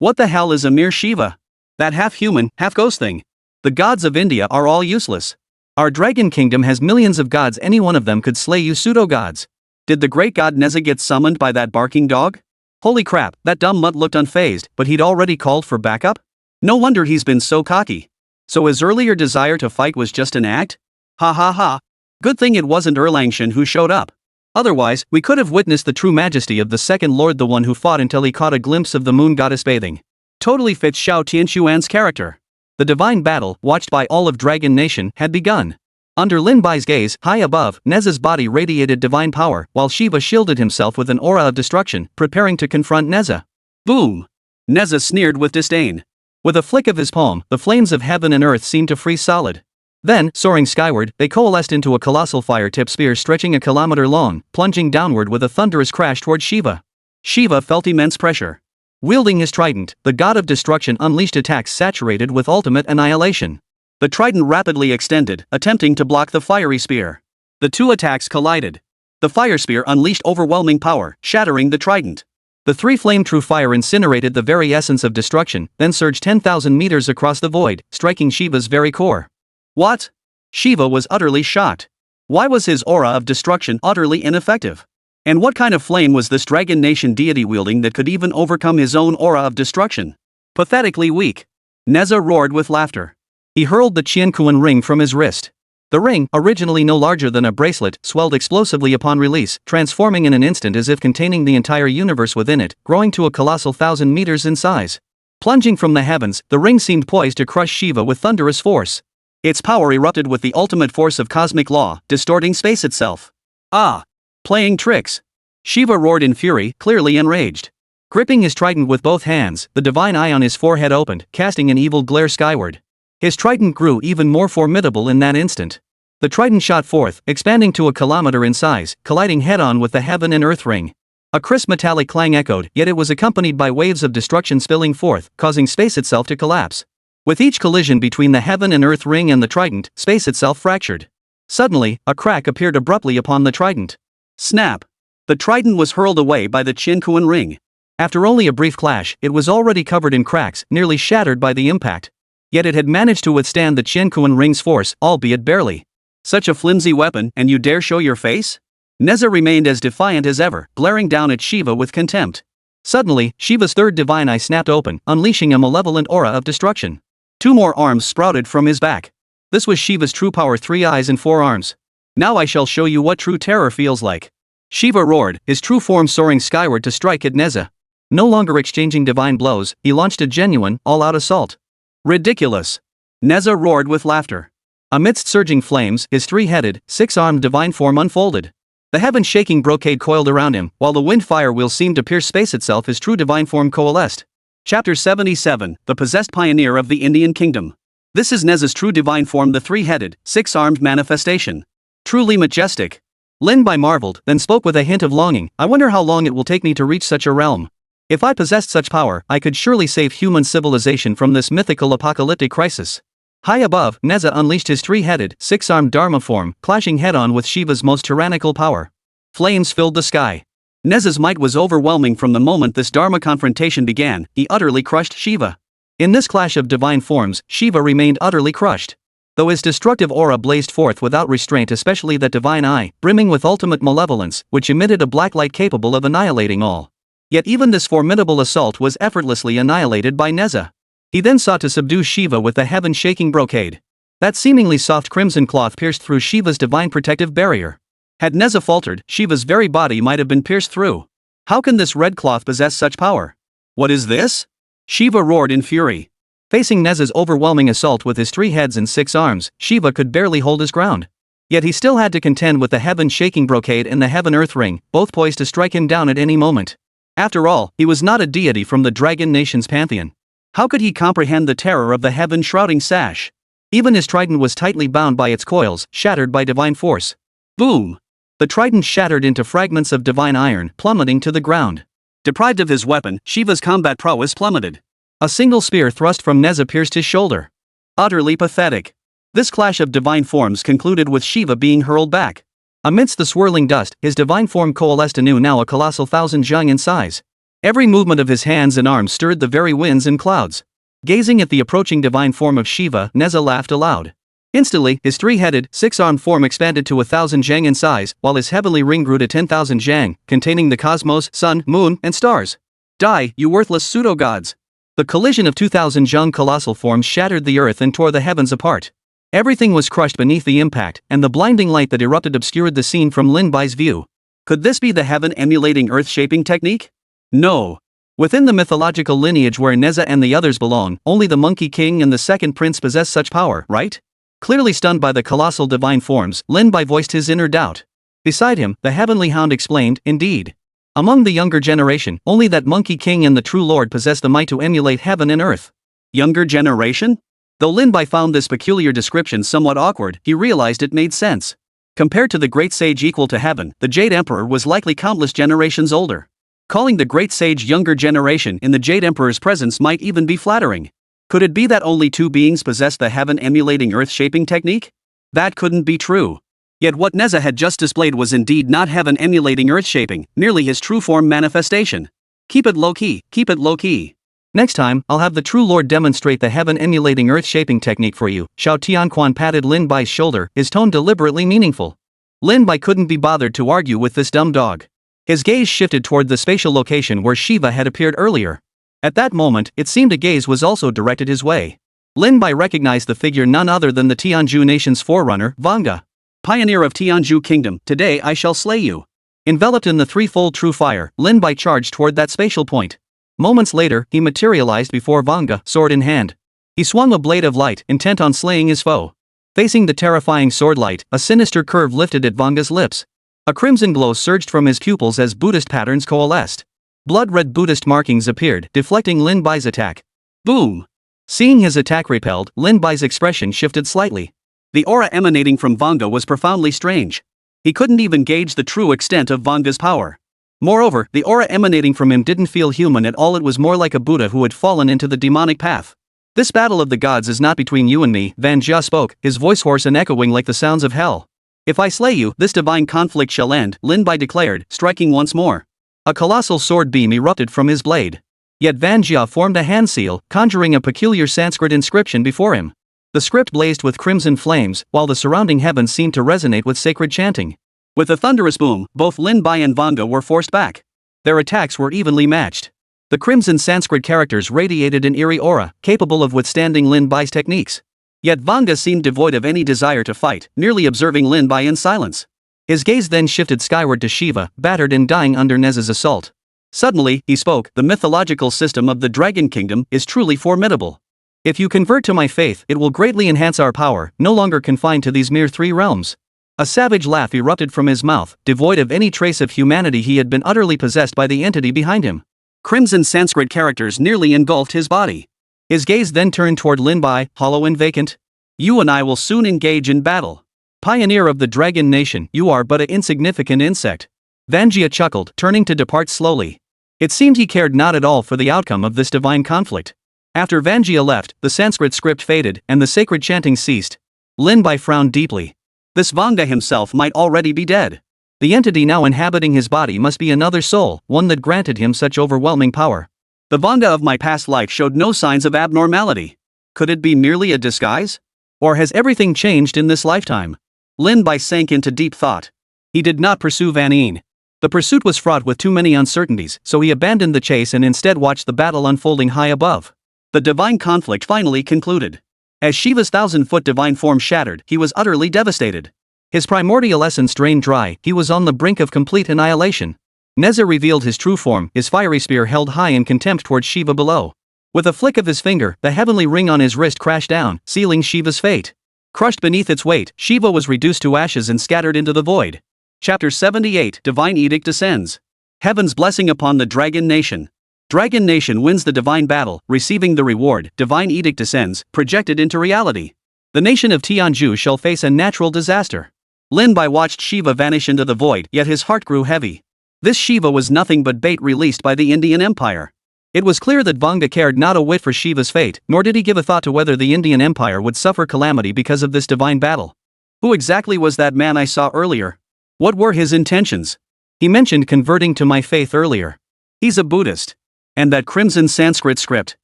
What the hell is a mere Shiva? That half-human, half-ghost thing. The gods of India are all useless. Our dragon kingdom has millions of gods, any one of them could slay you pseudo-gods. Did the great god Neza get summoned by that barking dog? Holy crap, that dumb mutt looked unfazed, but he'd already called for backup? No wonder he's been so cocky. So his earlier desire to fight was just an act? Ha ha ha. Good thing it wasn't Erlangshan who showed up. Otherwise, we could have witnessed the true majesty of the second lord, the one who fought until he caught a glimpse of the moon goddess bathing. Totally fits Xiao Tianxuan's character. The divine battle, watched by all of Dragon Nation, had begun. Under Lin Bai's gaze, high above, Neza's body radiated divine power, while Shiva shielded himself with an aura of destruction, preparing to confront Neza. Boom! Neza sneered with disdain. With a flick of his palm, the flames of heaven and earth seemed to freeze solid. Then, soaring skyward, they coalesced into a colossal fire-tipped spear stretching a kilometer long, plunging downward with a thunderous crash toward Shiva. Shiva felt immense pressure. Wielding his trident, the god of destruction unleashed attacks saturated with ultimate annihilation. The trident rapidly extended, attempting to block the fiery spear. The two attacks collided. The fire spear unleashed overwhelming power, shattering the trident. The three-flame true fire incinerated the very essence of destruction, then surged 10,000 meters across the void, striking Shiva's very core. What? Shiva was utterly shocked. Why was his aura of destruction utterly ineffective? And what kind of flame was this Dragon Nation deity wielding that could even overcome his own aura of destruction? Pathetically weak. Neza roared with laughter. He hurled the Qianquan ring from his wrist. The ring, originally no larger than a bracelet, swelled explosively upon release, transforming in an instant as if containing the entire universe within it, growing to a colossal 1,000 meters in size. Plunging from the heavens, the ring seemed poised to crush Shiva with thunderous force. Its power erupted with the ultimate force of cosmic law, distorting space itself. Ah! Playing tricks! Shiva roared in fury, clearly enraged. Gripping his trident with both hands, the divine eye on his forehead opened, casting an evil glare skyward. His trident grew even more formidable in that instant. The trident shot forth, expanding to a kilometer in size, colliding head-on with the heaven and earth ring. A crisp metallic clang echoed, yet it was accompanied by waves of destruction spilling forth, causing space itself to collapse. With each collision between the heaven and earth ring and the trident, space itself fractured. Suddenly, a crack appeared abruptly upon the trident. Snap! The trident was hurled away by the Qianquan ring. After only a brief clash, it was already covered in cracks, nearly shattered by the impact. Yet it had managed to withstand the Qianquan ring's force, albeit barely. Such a flimsy weapon, and you dare show your face? Neza remained as defiant as ever, glaring down at Shiva with contempt. Suddenly, Shiva's third divine eye snapped open, unleashing a malevolent aura of destruction. 2 more arms sprouted from his back. This was Shiva's true power: 3 eyes and 4 arms. Now I shall show you what true terror feels like. Shiva roared, his true form soaring skyward to strike at Neza. No longer exchanging divine blows, he launched a genuine, all-out assault. Ridiculous! Neza roared with laughter. Amidst surging flames, his 3-headed, 6-armed divine form unfolded. The heaven-shaking brocade coiled around him, while the wind fire wheel seemed to pierce space itself. His true divine form coalesced. Chapter 77, The Possessed Pioneer of the Indian Kingdom. This is Neza's true divine form, the 3-headed, 6-armed manifestation. Truly majestic. Lin Bai marveled, then spoke with a hint of longing. I wonder how long it will take me to reach such a realm. If I possessed such power, I could surely save human civilization from this mythical apocalyptic crisis. High above, Neza unleashed his 3-headed, 6-armed Dharma form, clashing head-on with Shiva's most tyrannical power. Flames filled the sky. Neza's might was overwhelming from the moment this Dharma confrontation began. He utterly crushed Shiva. In this clash of divine forms, Shiva remained utterly crushed. Though his destructive aura blazed forth without restraint, especially that divine eye, brimming with ultimate malevolence, which emitted a black light capable of annihilating all. Yet even this formidable assault was effortlessly annihilated by Neza. He then sought to subdue Shiva with the heaven-shaking brocade. That seemingly soft crimson cloth pierced through Shiva's divine protective barrier. Had Neza faltered, Shiva's very body might have been pierced through. How can this red cloth possess such power? What is this? Shiva roared in fury. Facing Neza's overwhelming assault with his 3 heads and 6 arms, Shiva could barely hold his ground. Yet he still had to contend with the heaven-shaking brocade and the heaven-earth ring, both poised to strike him down at any moment. After all, he was not a deity from the Dragon Nation's pantheon. How could he comprehend the terror of the heaven-shrouding sash? Even his trident was tightly bound by its coils, shattered by divine force. Boom! The trident shattered into fragments of divine iron, plummeting to the ground. Deprived of his weapon, Shiva's combat prowess plummeted. A single spear thrust from Neza pierced his shoulder. Utterly pathetic. This clash of divine forms concluded with Shiva being hurled back. Amidst the swirling dust, his divine form coalesced anew, now a colossal 1,000 zhang in size. Every movement of his hands and arms stirred the very winds and clouds. Gazing at the approaching divine form of Shiva, Neza laughed aloud. Instantly, his 3-headed, 6-armed form expanded to 1,000 zhang in size, while his heavenly ring grew to 10,000 zhang, containing the cosmos, sun, moon, and stars. Die, you worthless pseudo-gods! The collision of 2,000 zhang colossal forms shattered the earth and tore the heavens apart. Everything was crushed beneath the impact, and the blinding light that erupted obscured the scene from Lin Bai's view. Could this be the heaven emulating earth shaping technique? No. Within the mythological lineage where Neza and the others belong, only the Monkey King and the second prince possess such power, right? Clearly stunned by the colossal divine forms, Lin Bai voiced his inner doubt. Beside him, the heavenly hound explained, indeed. Among the younger generation, only that Monkey King and the true lord possess the might to emulate heaven and earth. Younger generation? Though Lin Bai found this peculiar description somewhat awkward, he realized it made sense. Compared to the great sage equal to heaven, the Jade Emperor was likely countless generations older. Calling the great sage younger generation in the Jade Emperor's presence might even be flattering. Could it be that only two beings possessed the heaven-emulating earth-shaping technique? That couldn't be true. Yet what Neza had just displayed was indeed not heaven-emulating earth-shaping, merely his true form manifestation. Keep it low-key, keep it low-key. Next time, I'll have the true lord demonstrate the heaven-emulating earth-shaping technique for you. Xiao Tianquan patted Lin Bai's shoulder, his tone deliberately meaningful. Lin Bai couldn't be bothered to argue with this dumb dog. His gaze shifted toward the spatial location where Shiva had appeared earlier. At that moment, it seemed a gaze was also directed his way. Lin Bai recognized the figure none other than the Tianzhu nation's forerunner, Vanga. Pioneer of Tianzhu Kingdom, today I shall slay you. Enveloped in the threefold true fire, Lin Bai charged toward that spatial point. Moments later, he materialized before Vanga, sword in hand. He swung a blade of light, intent on slaying his foe. Facing the terrifying sword light, a sinister curve lifted at Vanga's lips. A crimson glow surged from his pupils as Buddhist patterns coalesced. Blood-red Buddhist markings appeared, deflecting Lin Bai's attack. Boom! Seeing his attack repelled, Lin Bai's expression shifted slightly. The aura emanating from Vanga was profoundly strange. He couldn't even gauge the true extent of Vanga's power. Moreover, the aura emanating from him didn't feel human at all. It was more like a Buddha who had fallen into the demonic path. This battle of the gods is not between you and me, Van Jia spoke, his voice hoarse and echoing like the sounds of hell. If I slay you, this divine conflict shall end, Lin Bai declared, striking once more. A colossal sword beam erupted from his blade. Yet Van Jia formed a hand seal, conjuring a peculiar Sanskrit inscription before him. The script blazed with crimson flames, while the surrounding heavens seemed to resonate with sacred chanting. With a thunderous boom, both Lin Bai and Vanga were forced back. Their attacks were evenly matched. The crimson Sanskrit characters radiated an eerie aura, capable of withstanding Lin Bai's techniques. Yet Vanga seemed devoid of any desire to fight, merely observing Lin Bai in silence. His gaze then shifted skyward to Shiva, battered and dying under Neza's assault. Suddenly, he spoke, the mythological system of the Dragon Kingdom is truly formidable. If you convert to my faith, it will greatly enhance our power, no longer confined to these mere three realms. A savage laugh erupted from his mouth, devoid of any trace of humanity. He had been utterly possessed by the entity behind him. Crimson Sanskrit characters nearly engulfed his body. His gaze then turned toward Lin Bai, hollow and vacant. You and I will soon engage in battle. Pioneer of the Dragon Nation, you are but an insignificant insect. Van Jia chuckled, turning to depart slowly. It seemed he cared not at all for the outcome of this divine conflict. After Van Jia left, the Sanskrit script faded, and the sacred chanting ceased. Lin Bai frowned deeply. This Vanga himself might already be dead. The entity now inhabiting his body must be another soul, one that granted him such overwhelming power. The Vanga of my past life showed no signs of abnormality. Could it be merely a disguise? Or has everything changed in this lifetime? Lin Bai sank into deep thought. He did not pursue Van Een. The pursuit was fraught with too many uncertainties, so he abandoned the chase and instead watched the battle unfolding high above. The divine conflict finally concluded. As Shiva's 1,000-foot divine form shattered, he was utterly devastated. His primordial essence drained dry, he was on the brink of complete annihilation. Neza revealed his true form, his fiery spear held high in contempt towards Shiva below. With a flick of his finger, the heavenly ring on his wrist crashed down, sealing Shiva's fate. Crushed beneath its weight, Shiva was reduced to ashes and scattered into the void. Chapter 78, Divine Edict descends. Heaven's blessing upon the Dragon Nation. Dragon Nation wins the divine battle, receiving the reward. Divine Edict descends, projected into reality. The nation of Tianzhu shall face a natural disaster. Lin Bai watched Shiva vanish into the void, yet his heart grew heavy. This Shiva was nothing but bait released by the Indian Empire. It was clear that Vanga cared not a whit for Shiva's fate, nor did he give a thought to whether the Indian Empire would suffer calamity because of this divine battle. Who exactly was that man I saw earlier? What were his intentions? He mentioned converting to my faith earlier. He's a Buddhist. And that crimson Sanskrit script.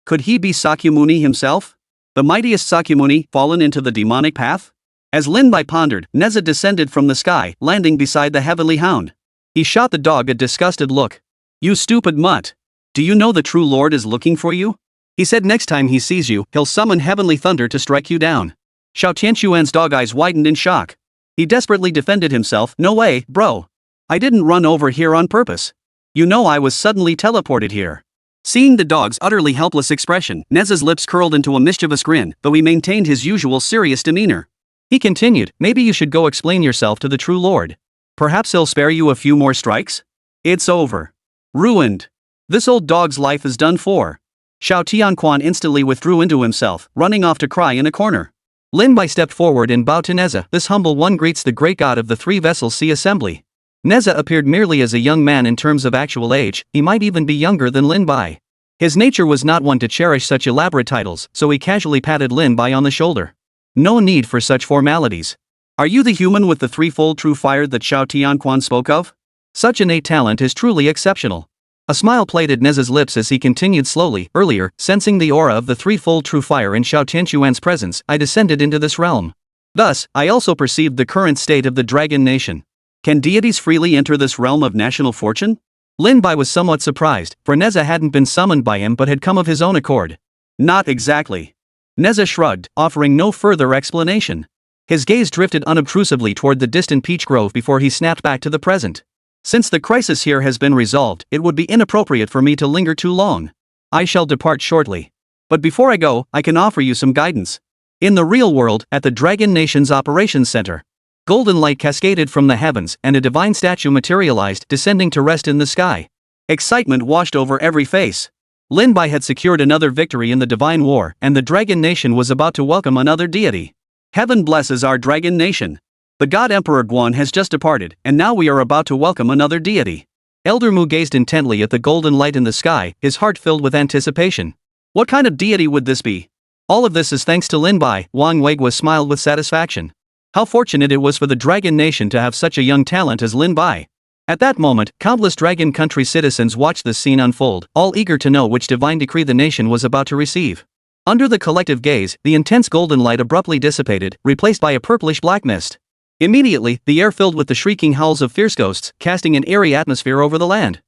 Could he be Sakyamuni himself? The mightiest Sakyamuni, fallen into the demonic path? As Lin Bai pondered, Neza descended from the sky, landing beside the heavenly hound. He shot the dog a disgusted look. You stupid mutt. Do you know the true Lord is looking for you? He said next time he sees you, he'll summon heavenly thunder to strike you down. Xiao Tianquan's dog eyes widened in shock. He desperately defended himself, no way, bro. I didn't run over here on purpose. You know I was suddenly teleported here. Seeing the dog's utterly helpless expression, Neza's lips curled into a mischievous grin, though he maintained his usual serious demeanor. He continued, maybe you should go explain yourself to the true lord. Perhaps he'll spare you a few more strikes? It's over. Ruined. This old dog's life is done for. Xiao Tianquan instantly withdrew into himself, running off to cry in a corner. Lin Bai stepped forward and bowed to Neza. This humble one greets the great god of the three vessels sea assembly. Neza appeared merely as a young man in terms of actual age, he might even be younger than Lin Bai. His nature was not one to cherish such elaborate titles, so he casually patted Lin Bai on the shoulder. No need for such formalities. Are you the human with the threefold true fire that Xiao Tianquan spoke of? Such innate talent is truly exceptional. A smile played Neza's lips as he continued slowly. Earlier, sensing the aura of the threefold true fire in Xiao Tianquan's presence, I descended into this realm. Thus, I also perceived the current state of the dragon nation. Can deities freely enter this realm of national fortune? Lin Bai was somewhat surprised, for Neza hadn't been summoned by him but had come of his own accord. Not exactly. Neza shrugged, offering no further explanation. His gaze drifted unobtrusively toward the distant peach grove before he snapped back to the present. Since the crisis here has been resolved, it would be inappropriate for me to linger too long. I shall depart shortly. But before I go, I can offer you some guidance. In the real world, at the Dragon Nation's operations center, golden light cascaded from the heavens and a divine statue materialized, descending to rest in the sky. Excitement washed over every face. Lin Bai had secured another victory in the divine war, and the Dragon Nation was about to welcome another deity. Heaven blesses our Dragon Nation. The God Emperor Guan has just departed, and now we are about to welcome another deity. Elder Mu gazed intently at the golden light in the sky, his heart filled with anticipation. What kind of deity would this be? All of this is thanks to Lin Bai. Wang Weiguo smiled with satisfaction. How fortunate it was for the Dragon Nation to have such a young talent as Lin Bai. At that moment, countless Dragon Country citizens watched this scene unfold, all eager to know which divine decree the nation was about to receive. Under the collective gaze, the intense golden light abruptly dissipated, replaced by a purplish black mist. Immediately, the air filled with the shrieking howls of fierce ghosts, casting an eerie atmosphere over the land.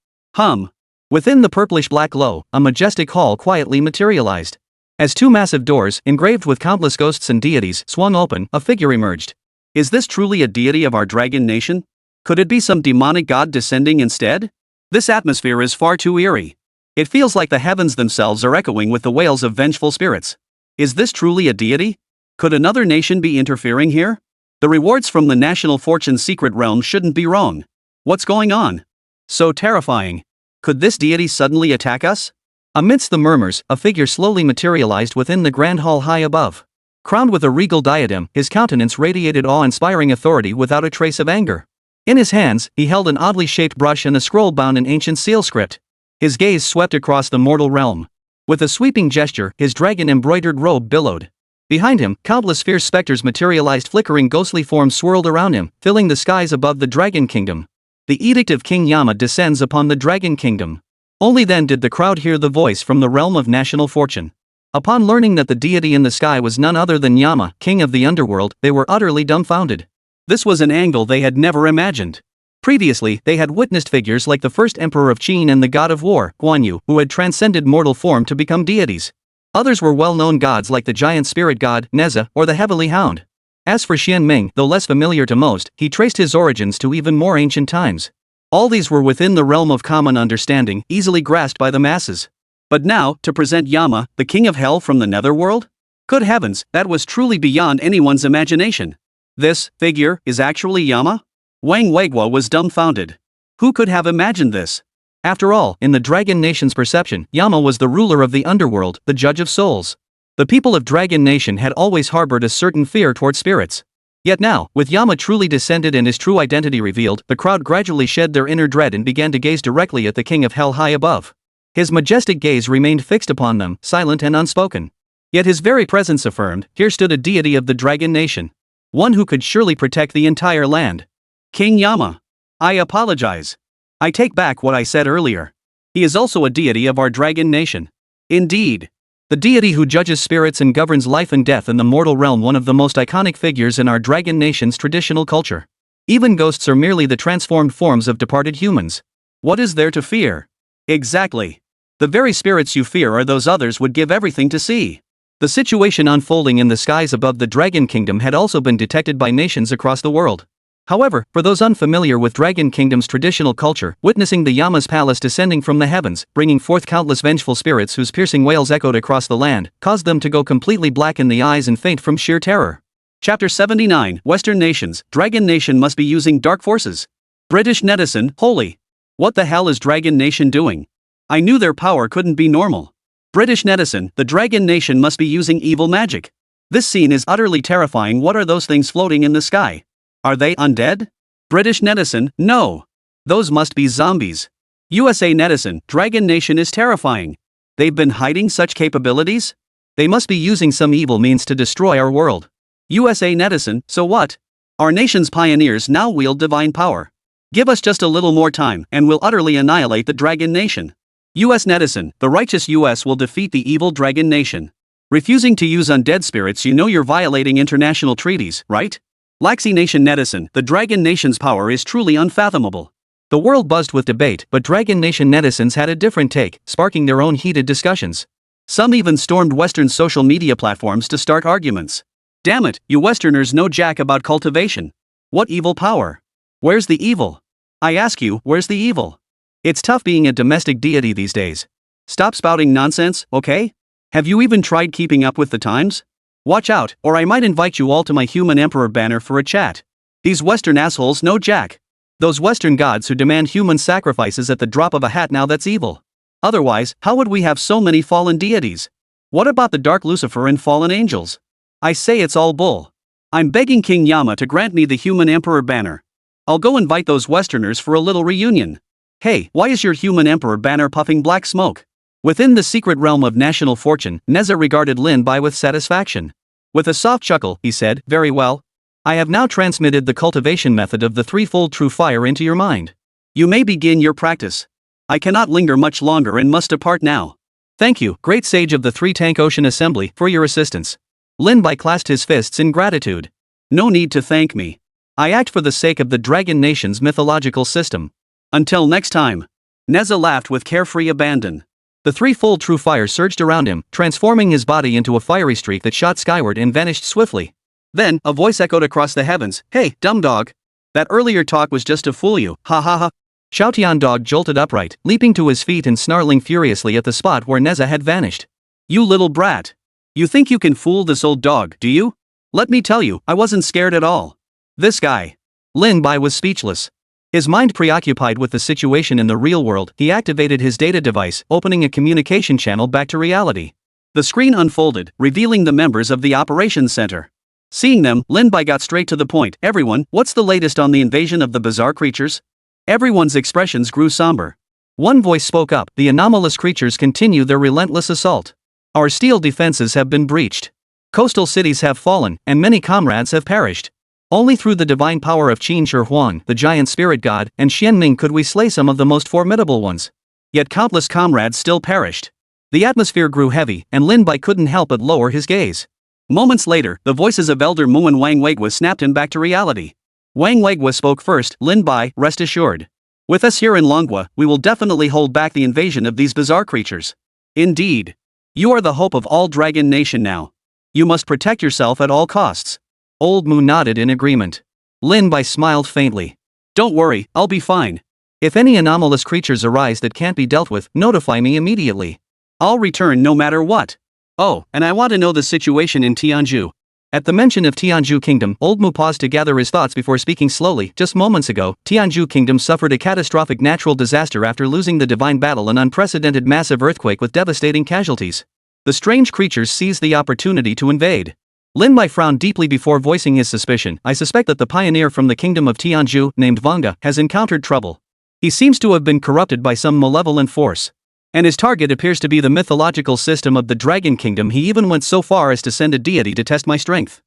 Within the purplish black glow, a majestic hall quietly materialized. As two massive doors, engraved with countless ghosts and deities, swung open, a figure emerged. Is this truly a deity of our Dragon Nation? Could it be some demonic god descending instead? This atmosphere is far too eerie. It feels like the heavens themselves are echoing with the wails of vengeful spirits. Is this truly a deity? Could another nation be interfering here? The rewards from the National Fortune secret realm shouldn't be wrong. What's going on? So terrifying. Could this deity suddenly attack us? Amidst the murmurs, a figure slowly materialized within the grand hall high above. Crowned with a regal diadem, his countenance radiated awe-inspiring authority without a trace of anger. In his hands, he held an oddly shaped brush and a scroll bound in ancient seal script. His gaze swept across the mortal realm. With a sweeping gesture, his dragon-embroidered robe billowed. Behind him, countless fierce specters materialized, flickering ghostly forms swirled around him, filling the skies above the Dragon Kingdom. The edict of King Yama descends upon the Dragon Kingdom. Only then did the crowd hear the voice from the realm of national fortune. Upon learning that the deity in the sky was none other than Yama, king of the underworld, they were utterly dumbfounded. This was an angle they had never imagined. Previously, they had witnessed figures like the first emperor of Qin and the god of war, Guan Yu, who had transcended mortal form to become deities. Others were well-known gods like the giant spirit god, Neza, or the heavenly hound. As for Xian Ming, though less familiar to most, he traced his origins to even more ancient times. All these were within the realm of common understanding, easily grasped by the masses. But now, to present Yama, the king of hell from the netherworld? Good heavens, that was truly beyond anyone's imagination. This figure is actually Yama? Wang Weiguo was dumbfounded. Who could have imagined this? After all, in the Dragon Nation's perception, Yama was the ruler of the underworld, the judge of souls. The people of Dragon Nation had always harbored a certain fear toward spirits. Yet now, with Yama truly descended and his true identity revealed, the crowd gradually shed their inner dread and began to gaze directly at the king of hell high above. His majestic gaze remained fixed upon them, silent and unspoken. Yet his very presence affirmed, here stood a deity of the Dragon Nation. One who could surely protect the entire land. King Yama. I apologize. I take back what I said earlier. He is also a deity of our Dragon Nation. Indeed. The deity who judges spirits and governs life and death in the mortal realm, one of the most iconic figures in our Dragon Nation's traditional culture. Even ghosts are merely the transformed forms of departed humans. What is there to fear? Exactly. The very spirits you fear are those others would give everything to see. The situation unfolding in the skies above the Dragon Kingdom had also been detected by nations across the world. However, for those unfamiliar with Dragon Kingdom's traditional culture, witnessing the Yama's palace descending from the heavens, bringing forth countless vengeful spirits whose piercing wails echoed across the land, caused them to go completely black in the eyes and faint from sheer terror. Chapter 79, Western Nations, Dragon Nation must be using dark forces. British netizen, holy. What the hell is Dragon Nation doing? I knew their power couldn't be normal. British netizen, the Dragon Nation must be using evil magic. This scene is utterly terrifying. What are those things floating in the sky? Are they undead? British netizen, no. Those must be zombies. USA netizen, Dragon Nation is terrifying. They've been hiding such capabilities? They must be using some evil means to destroy our world. USA netizen, so what? Our nation's pioneers now wield divine power. Give us just a little more time, and we'll utterly annihilate the Dragon Nation. US netizen, the righteous US will defeat the evil Dragon Nation. Refusing to use undead spirits, you know you're violating international treaties, right? Laxi Nation netizen, the Dragon Nation's power is truly unfathomable. The world buzzed with debate, but Dragon Nation netizens had a different take, sparking their own heated discussions. Some even stormed Western social media platforms to start arguments. Damn it, you Westerners know jack about cultivation. What evil power? Where's the evil? I ask you, where's the evil? It's tough being a domestic deity these days. Stop spouting nonsense, okay? Have you even tried keeping up with the times? Watch out, or I might invite you all to my human emperor banner for a chat. These Western assholes know jack. Those Western gods who demand human sacrifices at the drop of a hat, now that's evil. Otherwise, how would we have so many fallen deities? What about the Dark Lucifer and fallen angels? I say it's all bull. I'm begging King Yama to grant me the human emperor banner. I'll go invite those Westerners for a little reunion. Hey, why is your human emperor banner puffing black smoke? Within the secret realm of national fortune, Neza regarded Lin Bai with satisfaction. With a soft chuckle, he said, very well. I have now transmitted the cultivation method of the threefold true fire into your mind. You may begin your practice. I cannot linger much longer and must depart now. Thank you, great sage of the Three-Tank Ocean Assembly, for your assistance. Lin Bai clasped his fists in gratitude. No need to thank me. I act for the sake of the Dragon Nation's mythological system. Until next time. Neza laughed with carefree abandon. The threefold true fire surged around him, transforming his body into a fiery streak that shot skyward and vanished swiftly. Then, a voice echoed across the heavens, hey, dumb dog. That earlier talk was just to fool you, ha ha ha. Xiaotian dog jolted upright, leaping to his feet and snarling furiously at the spot where Neza had vanished. You little brat. You think you can fool this old dog, do you? Let me tell you, I wasn't scared at all. This guy. Lin Bai was speechless. His mind preoccupied with the situation in the real world, he activated his data device, opening a communication channel back to reality. The screen unfolded, revealing the members of the operations center. Seeing them, Lin Bai got straight to the point. Everyone, what's the latest on the invasion of the bizarre creatures? Everyone's expressions grew somber. One voice spoke up, the anomalous creatures continue their relentless assault. Our steel defenses have been breached. Coastal cities have fallen, and many comrades have perished. Only through the divine power of Qin Shi Huang, the giant spirit god, and Xianming could we slay some of the most formidable ones. Yet countless comrades still perished. The atmosphere grew heavy, and Lin Bai couldn't help but lower his gaze. Moments later, the voices of Elder Mu and Wang Weigua snapped him back to reality. Wang Weigua spoke first. Lin Bai, rest assured. With us here in Longwa, we will definitely hold back the invasion of these bizarre creatures. Indeed. You are the hope of all Dragon Nation now. You must protect yourself at all costs. Old Mu nodded in agreement. Lin Bai smiled faintly. Don't worry, I'll be fine. If any anomalous creatures arise that can't be dealt with, notify me immediately. I'll return no matter what. Oh, and I want to know the situation in Tianju. At the mention of Tianju Kingdom, Old Mu paused to gather his thoughts before speaking slowly. Just moments ago, Tianju Kingdom suffered a catastrophic natural disaster after losing the divine battle, an unprecedented massive earthquake with devastating casualties. The strange creatures seized the opportunity to invade. Lin Bai frowned deeply before voicing his suspicion. I suspect that the pioneer from the kingdom of Tianju, named Vanga, has encountered trouble. He seems to have been corrupted by some malevolent force. And his target appears to be the mythological system of the Dragon Kingdom. He even went so far as to send a deity to test my strength.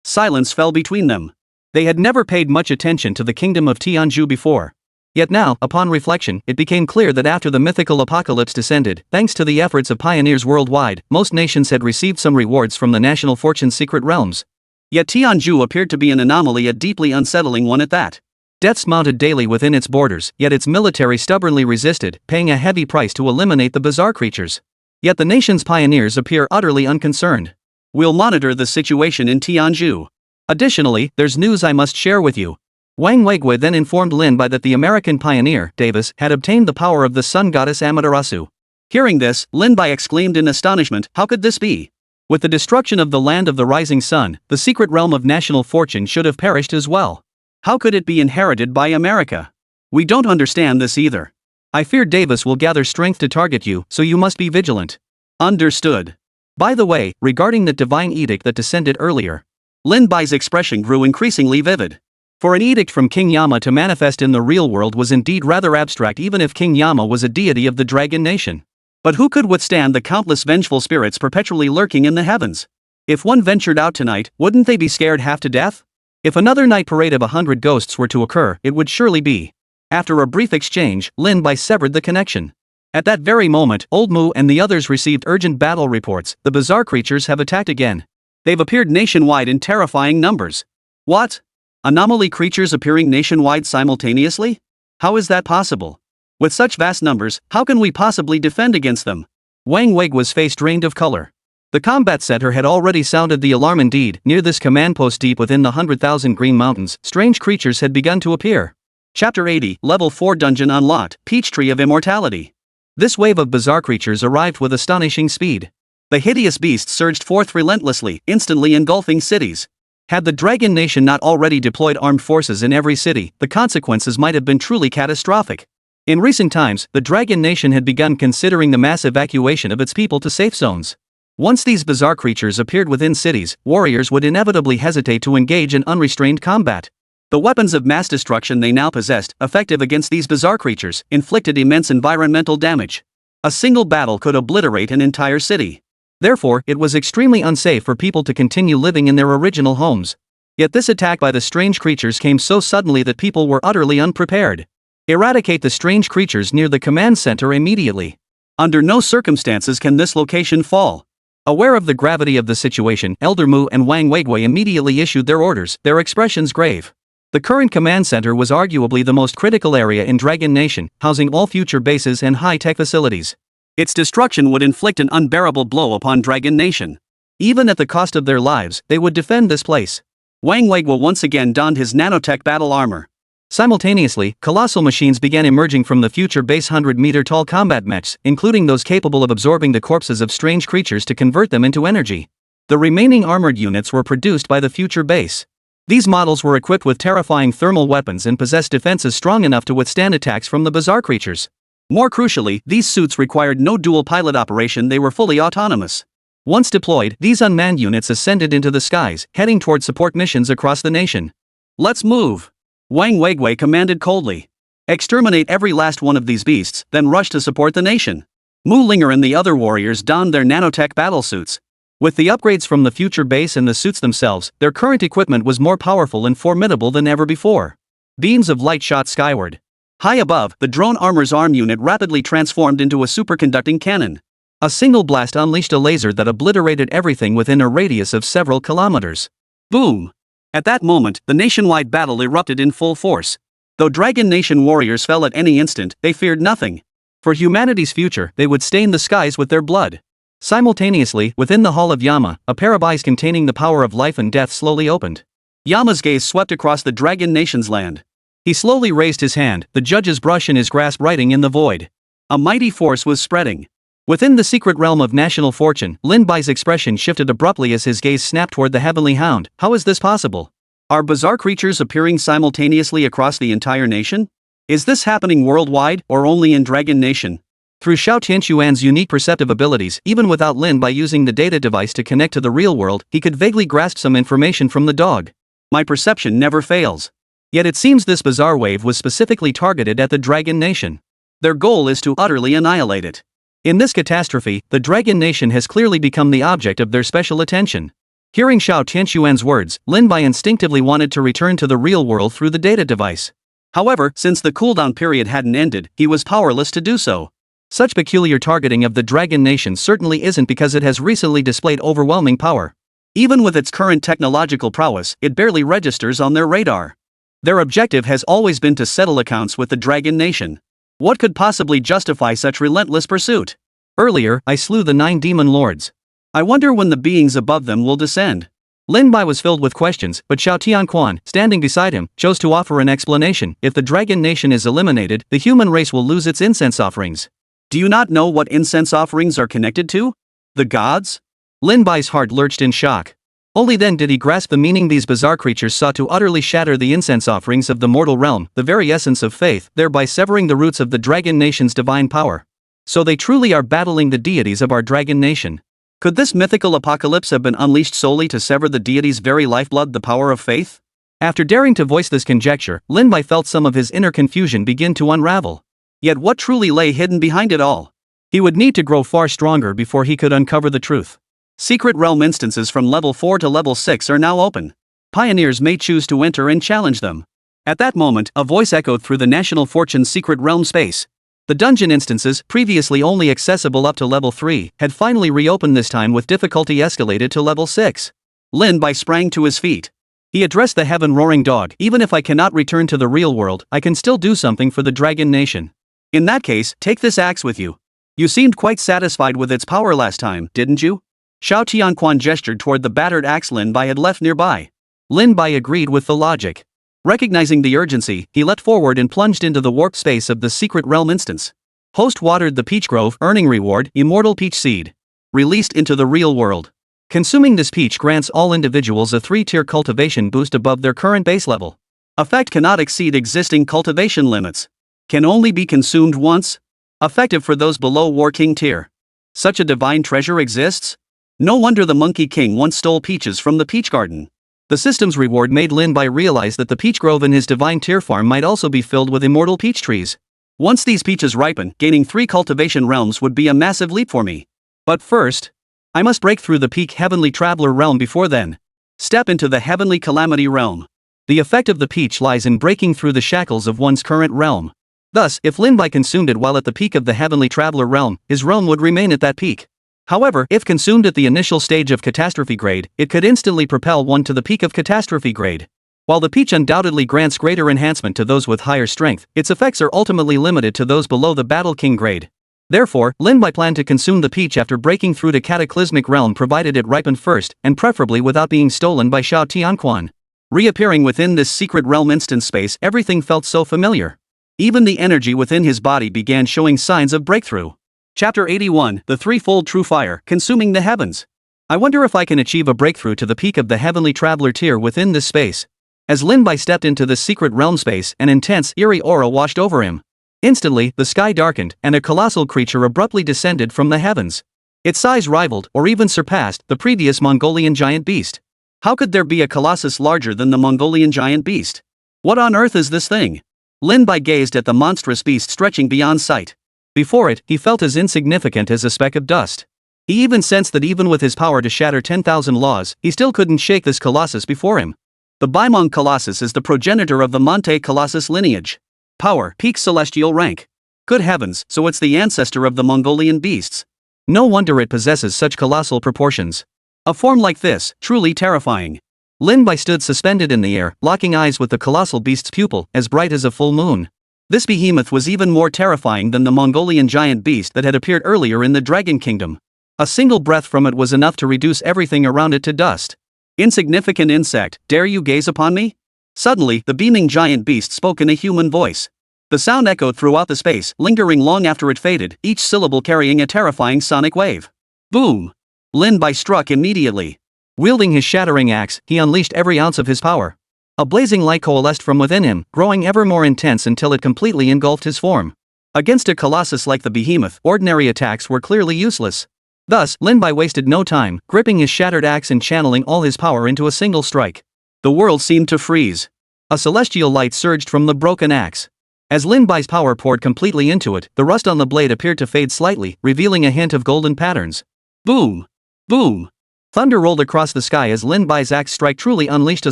Silence fell between them. They had never paid much attention to the kingdom of Tianju before. Yet now, upon reflection, it became clear that after the mythical apocalypse descended, thanks to the efforts of pioneers worldwide, most nations had received some rewards from the national fortune's secret realms. Yet Tianju appeared to be an anomaly, a deeply unsettling one at that. Deaths mounted daily within its borders, yet its military stubbornly resisted, paying a heavy price to eliminate the bizarre creatures. Yet the nation's pioneers appear utterly unconcerned. We'll monitor the situation in Tianju. Additionally, there's news I must share with you. Wang Weigui then informed Lin Bai that the American pioneer, Davis, had obtained the power of the sun goddess Amaterasu. Hearing this, Lin Bai exclaimed in astonishment, how could this be? With the destruction of the land of the rising sun, the secret realm of national fortune should have perished as well. How could it be inherited by America? We don't understand this either. I fear Davis will gather strength to target you, so you must be vigilant. Understood. By the way, regarding the divine edict that descended earlier, Lin Bai's expression grew increasingly vivid. For an edict from King Yama to manifest in the real world was indeed rather abstract, even if King Yama was a deity of the dragon nation. But who could withstand the countless vengeful spirits perpetually lurking in the heavens? If one ventured out tonight, wouldn't they be scared half to death? If another night parade of 100 ghosts were to occur, it would surely be. After a brief exchange, Lin Bai severed the connection. At that very moment, Old Mu and the others received urgent battle reports. The bizarre creatures have attacked again. They've appeared nationwide in terrifying numbers. What? Anomaly creatures appearing nationwide simultaneously? How is that possible? With such vast numbers, how can we possibly defend against them? Wang Weigui's face drained of color. The combat center had already sounded the alarm. Indeed, near this command post deep within the 100,000 Green Mountains, strange creatures had begun to appear. Chapter 80, Level 4 Dungeon Unlocked, Peachtree of Immortality. This wave of bizarre creatures arrived with astonishing speed. The hideous beasts surged forth relentlessly, instantly engulfing cities. Had the Dragon Nation not already deployed armed forces in every city, the consequences might have been truly catastrophic. In recent times, the Dragon Nation had begun considering the mass evacuation of its people to safe zones. Once these bizarre creatures appeared within cities, warriors would inevitably hesitate to engage in unrestrained combat. The weapons of mass destruction they now possessed, effective against these bizarre creatures, inflicted immense environmental damage. A single battle could obliterate an entire city. Therefore, it was extremely unsafe for people to continue living in their original homes. Yet this attack by the strange creatures came so suddenly that people were utterly unprepared. Eradicate the strange creatures near the command center immediately. Under no circumstances can this location fall. Aware of the gravity of the situation, Elder Mu and Wang Weigui immediately issued their orders, their expressions grave. The current command center was arguably the most critical area in Dragon Nation, housing all future bases and high-tech facilities. Its destruction would inflict an unbearable blow upon Dragon Nation. Even at the cost of their lives, they would defend this place. Wang Weigui once again donned his nanotech battle armor. Simultaneously, colossal machines began emerging from the future base 100-meter-tall combat mechs, including those capable of absorbing the corpses of strange creatures to convert them into energy. The remaining armored units were produced by the future base. These models were equipped with terrifying thermal weapons and possessed defenses strong enough to withstand attacks from the bizarre creatures. More crucially, these suits required no dual pilot operation, they were fully autonomous. Once deployed, these unmanned units ascended into the skies, heading toward support missions across the nation. Let's move! Wang Weigui commanded coldly. Exterminate every last one of these beasts, then rush to support the nation. Mu Linger and the other warriors donned their nanotech battlesuits. With the upgrades from the future base and the suits themselves, their current equipment was more powerful and formidable than ever before. Beams of light shot skyward. High above, the drone armor's arm unit rapidly transformed into a superconducting cannon. A single blast unleashed a laser that obliterated everything within a radius of several kilometers. Boom! At that moment, the nationwide battle erupted in full force. Though Dragon Nation warriors fell at any instant, they feared nothing. For humanity's future, they would stain the skies with their blood. Simultaneously, within the Hall of Yama, a pair of eyes containing the power of life and death slowly opened. Yama's gaze swept across the Dragon Nation's land. He slowly raised his hand, the judge's brush in his grasp writing in the void. A mighty force was spreading. Within the secret realm of national fortune, Lin Bai's expression shifted abruptly as his gaze snapped toward the heavenly hound. How is this possible? Are bizarre creatures appearing simultaneously across the entire nation? Is this happening worldwide, or only in Dragon Nation? Through Xiao Tianxuan's unique perceptive abilities, even without Lin Bai using the data device to connect to the real world, he could vaguely grasp some information from the dog. My perception never fails. Yet it seems this bizarre wave was specifically targeted at the Dragon Nation. Their goal is to utterly annihilate it. In this catastrophe, the Dragon Nation has clearly become the object of their special attention. Hearing Xiao Tianxuan's words, Lin Bai instinctively wanted to return to the real world through the data device. However, since the cooldown period hadn't ended, he was powerless to do so. Such peculiar targeting of the Dragon Nation certainly isn't because it has recently displayed overwhelming power. Even with its current technological prowess, it barely registers on their radar. Their objective has always been to settle accounts with the Dragon Nation. What could possibly justify such relentless pursuit? Earlier, I slew the 9 demon lords. I wonder when the beings above them will descend. Lin Bai was filled with questions, but Xiao Tianquan, standing beside him, chose to offer an explanation. If the dragon nation is eliminated, the human race will lose its incense offerings. Do you not know what incense offerings are connected to? The gods? Lin Bai's heart lurched in shock. Only then did he grasp the meaning these bizarre creatures sought to utterly shatter the incense offerings of the mortal realm, the very essence of faith, thereby severing the roots of the dragon nation's divine power. So they truly are battling the deities of our dragon nation. Could this mythical apocalypse have been unleashed solely to sever the deity's very lifeblood, the power of faith? After daring to voice this conjecture, Lin Bai felt some of his inner confusion begin to unravel. Yet what truly lay hidden behind it all? He would need to grow far stronger before he could uncover the truth. Secret realm instances from level 4 to level 6 are now open. Pioneers may choose to enter and challenge them. At that moment, a voice echoed through the National Fortune's secret realm space. The dungeon instances, previously only accessible up to level 3, had finally reopened, this time with difficulty escalated to level 6. Lin Bai sprang to his feet. He addressed the heaven-roaring dog. Even if I cannot return to the real world, I can still do something for the dragon nation. In that case, take this axe with you. You seemed quite satisfied with its power last time, didn't you? Xiao Tianquan gestured toward the battered axe Lin Bai had left nearby. Lin Bai agreed with the logic. Recognizing the urgency, he leapt forward and plunged into the warped space of the secret realm instance. Host watered the peach grove, earning reward, immortal peach seed. Released into the real world. Consuming this peach grants all individuals a 3-tier cultivation boost above their current base level. Effect cannot exceed existing cultivation limits. Can only be consumed once. Effective for those below War King tier. Such a divine treasure exists? No wonder the Monkey King once stole peaches from the peach garden. The system's reward made Lin Bai realize that the peach grove in his divine tier farm might also be filled with immortal peach trees. Once these peaches ripen, gaining 3 cultivation realms would be a massive leap for me. But first, I must break through the peak heavenly traveler realm before then. Step into the heavenly calamity realm. The effect of the peach lies in breaking through the shackles of one's current realm. Thus, if Lin Bai consumed it while at the peak of the heavenly traveler realm, his realm would remain at that peak. However, if consumed at the initial stage of catastrophe grade, it could instantly propel one to the peak of catastrophe grade. While the peach undoubtedly grants greater enhancement to those with higher strength, its effects are ultimately limited to those below the Battle King grade. Therefore, Lin Bai planned to consume the peach after breaking through to cataclysmic realm, provided it ripened first, and preferably without being stolen by Xiao Tianquan. Reappearing within this secret realm instance space, everything felt so familiar. Even the energy within his body began showing signs of breakthrough. Chapter 81, The Threefold True Fire, Consuming the Heavens. I wonder if I can achieve a breakthrough to the peak of the Heavenly Traveler tier within this space. As Lin Bai stepped into the secret realm space, an intense, eerie aura washed over him. Instantly, the sky darkened, and a colossal creature abruptly descended from the heavens. Its size rivaled, or even surpassed, the previous Mongolian giant beast. How could there be a colossus larger than the Mongolian giant beast? What on earth is this thing? Lin Bai gazed at the monstrous beast stretching beyond sight. Before it, he felt as insignificant as a speck of dust. He even sensed that even with his power to shatter 10,000 laws, he still couldn't shake this colossus before him. The Baimong Colossus is the progenitor of the Monte Colossus lineage. Power, peak celestial rank. Good heavens, so it's the ancestor of the Mongolian beasts. No wonder it possesses such colossal proportions. A form like this, truly terrifying. Lin Bai stood suspended in the air, locking eyes with the colossal beast's pupil, as bright as a full moon. This behemoth was even more terrifying than the Mongolian giant beast that had appeared earlier in the Dragon Kingdom. A single breath from it was enough to reduce everything around it to dust. Insignificant insect, dare you gaze upon me? Suddenly, the beaming giant beast spoke in a human voice. The sound echoed throughout the space, lingering long after it faded, each syllable carrying a terrifying sonic wave. Boom! Lin Bai struck immediately. Wielding his shattering axe, he unleashed every ounce of his power. A blazing light coalesced from within him, growing ever more intense until it completely engulfed his form. Against a colossus like the behemoth, ordinary attacks were clearly useless. Thus, Lin Bai wasted no time, gripping his shattered axe and channeling all his power into a single strike. The world seemed to freeze. A celestial light surged from the broken axe. As Lin Bai's power poured completely into it, the rust on the blade appeared to fade slightly, revealing a hint of golden patterns. Boom! Boom! Thunder rolled across the sky as Lin Bai's axe strike truly unleashed a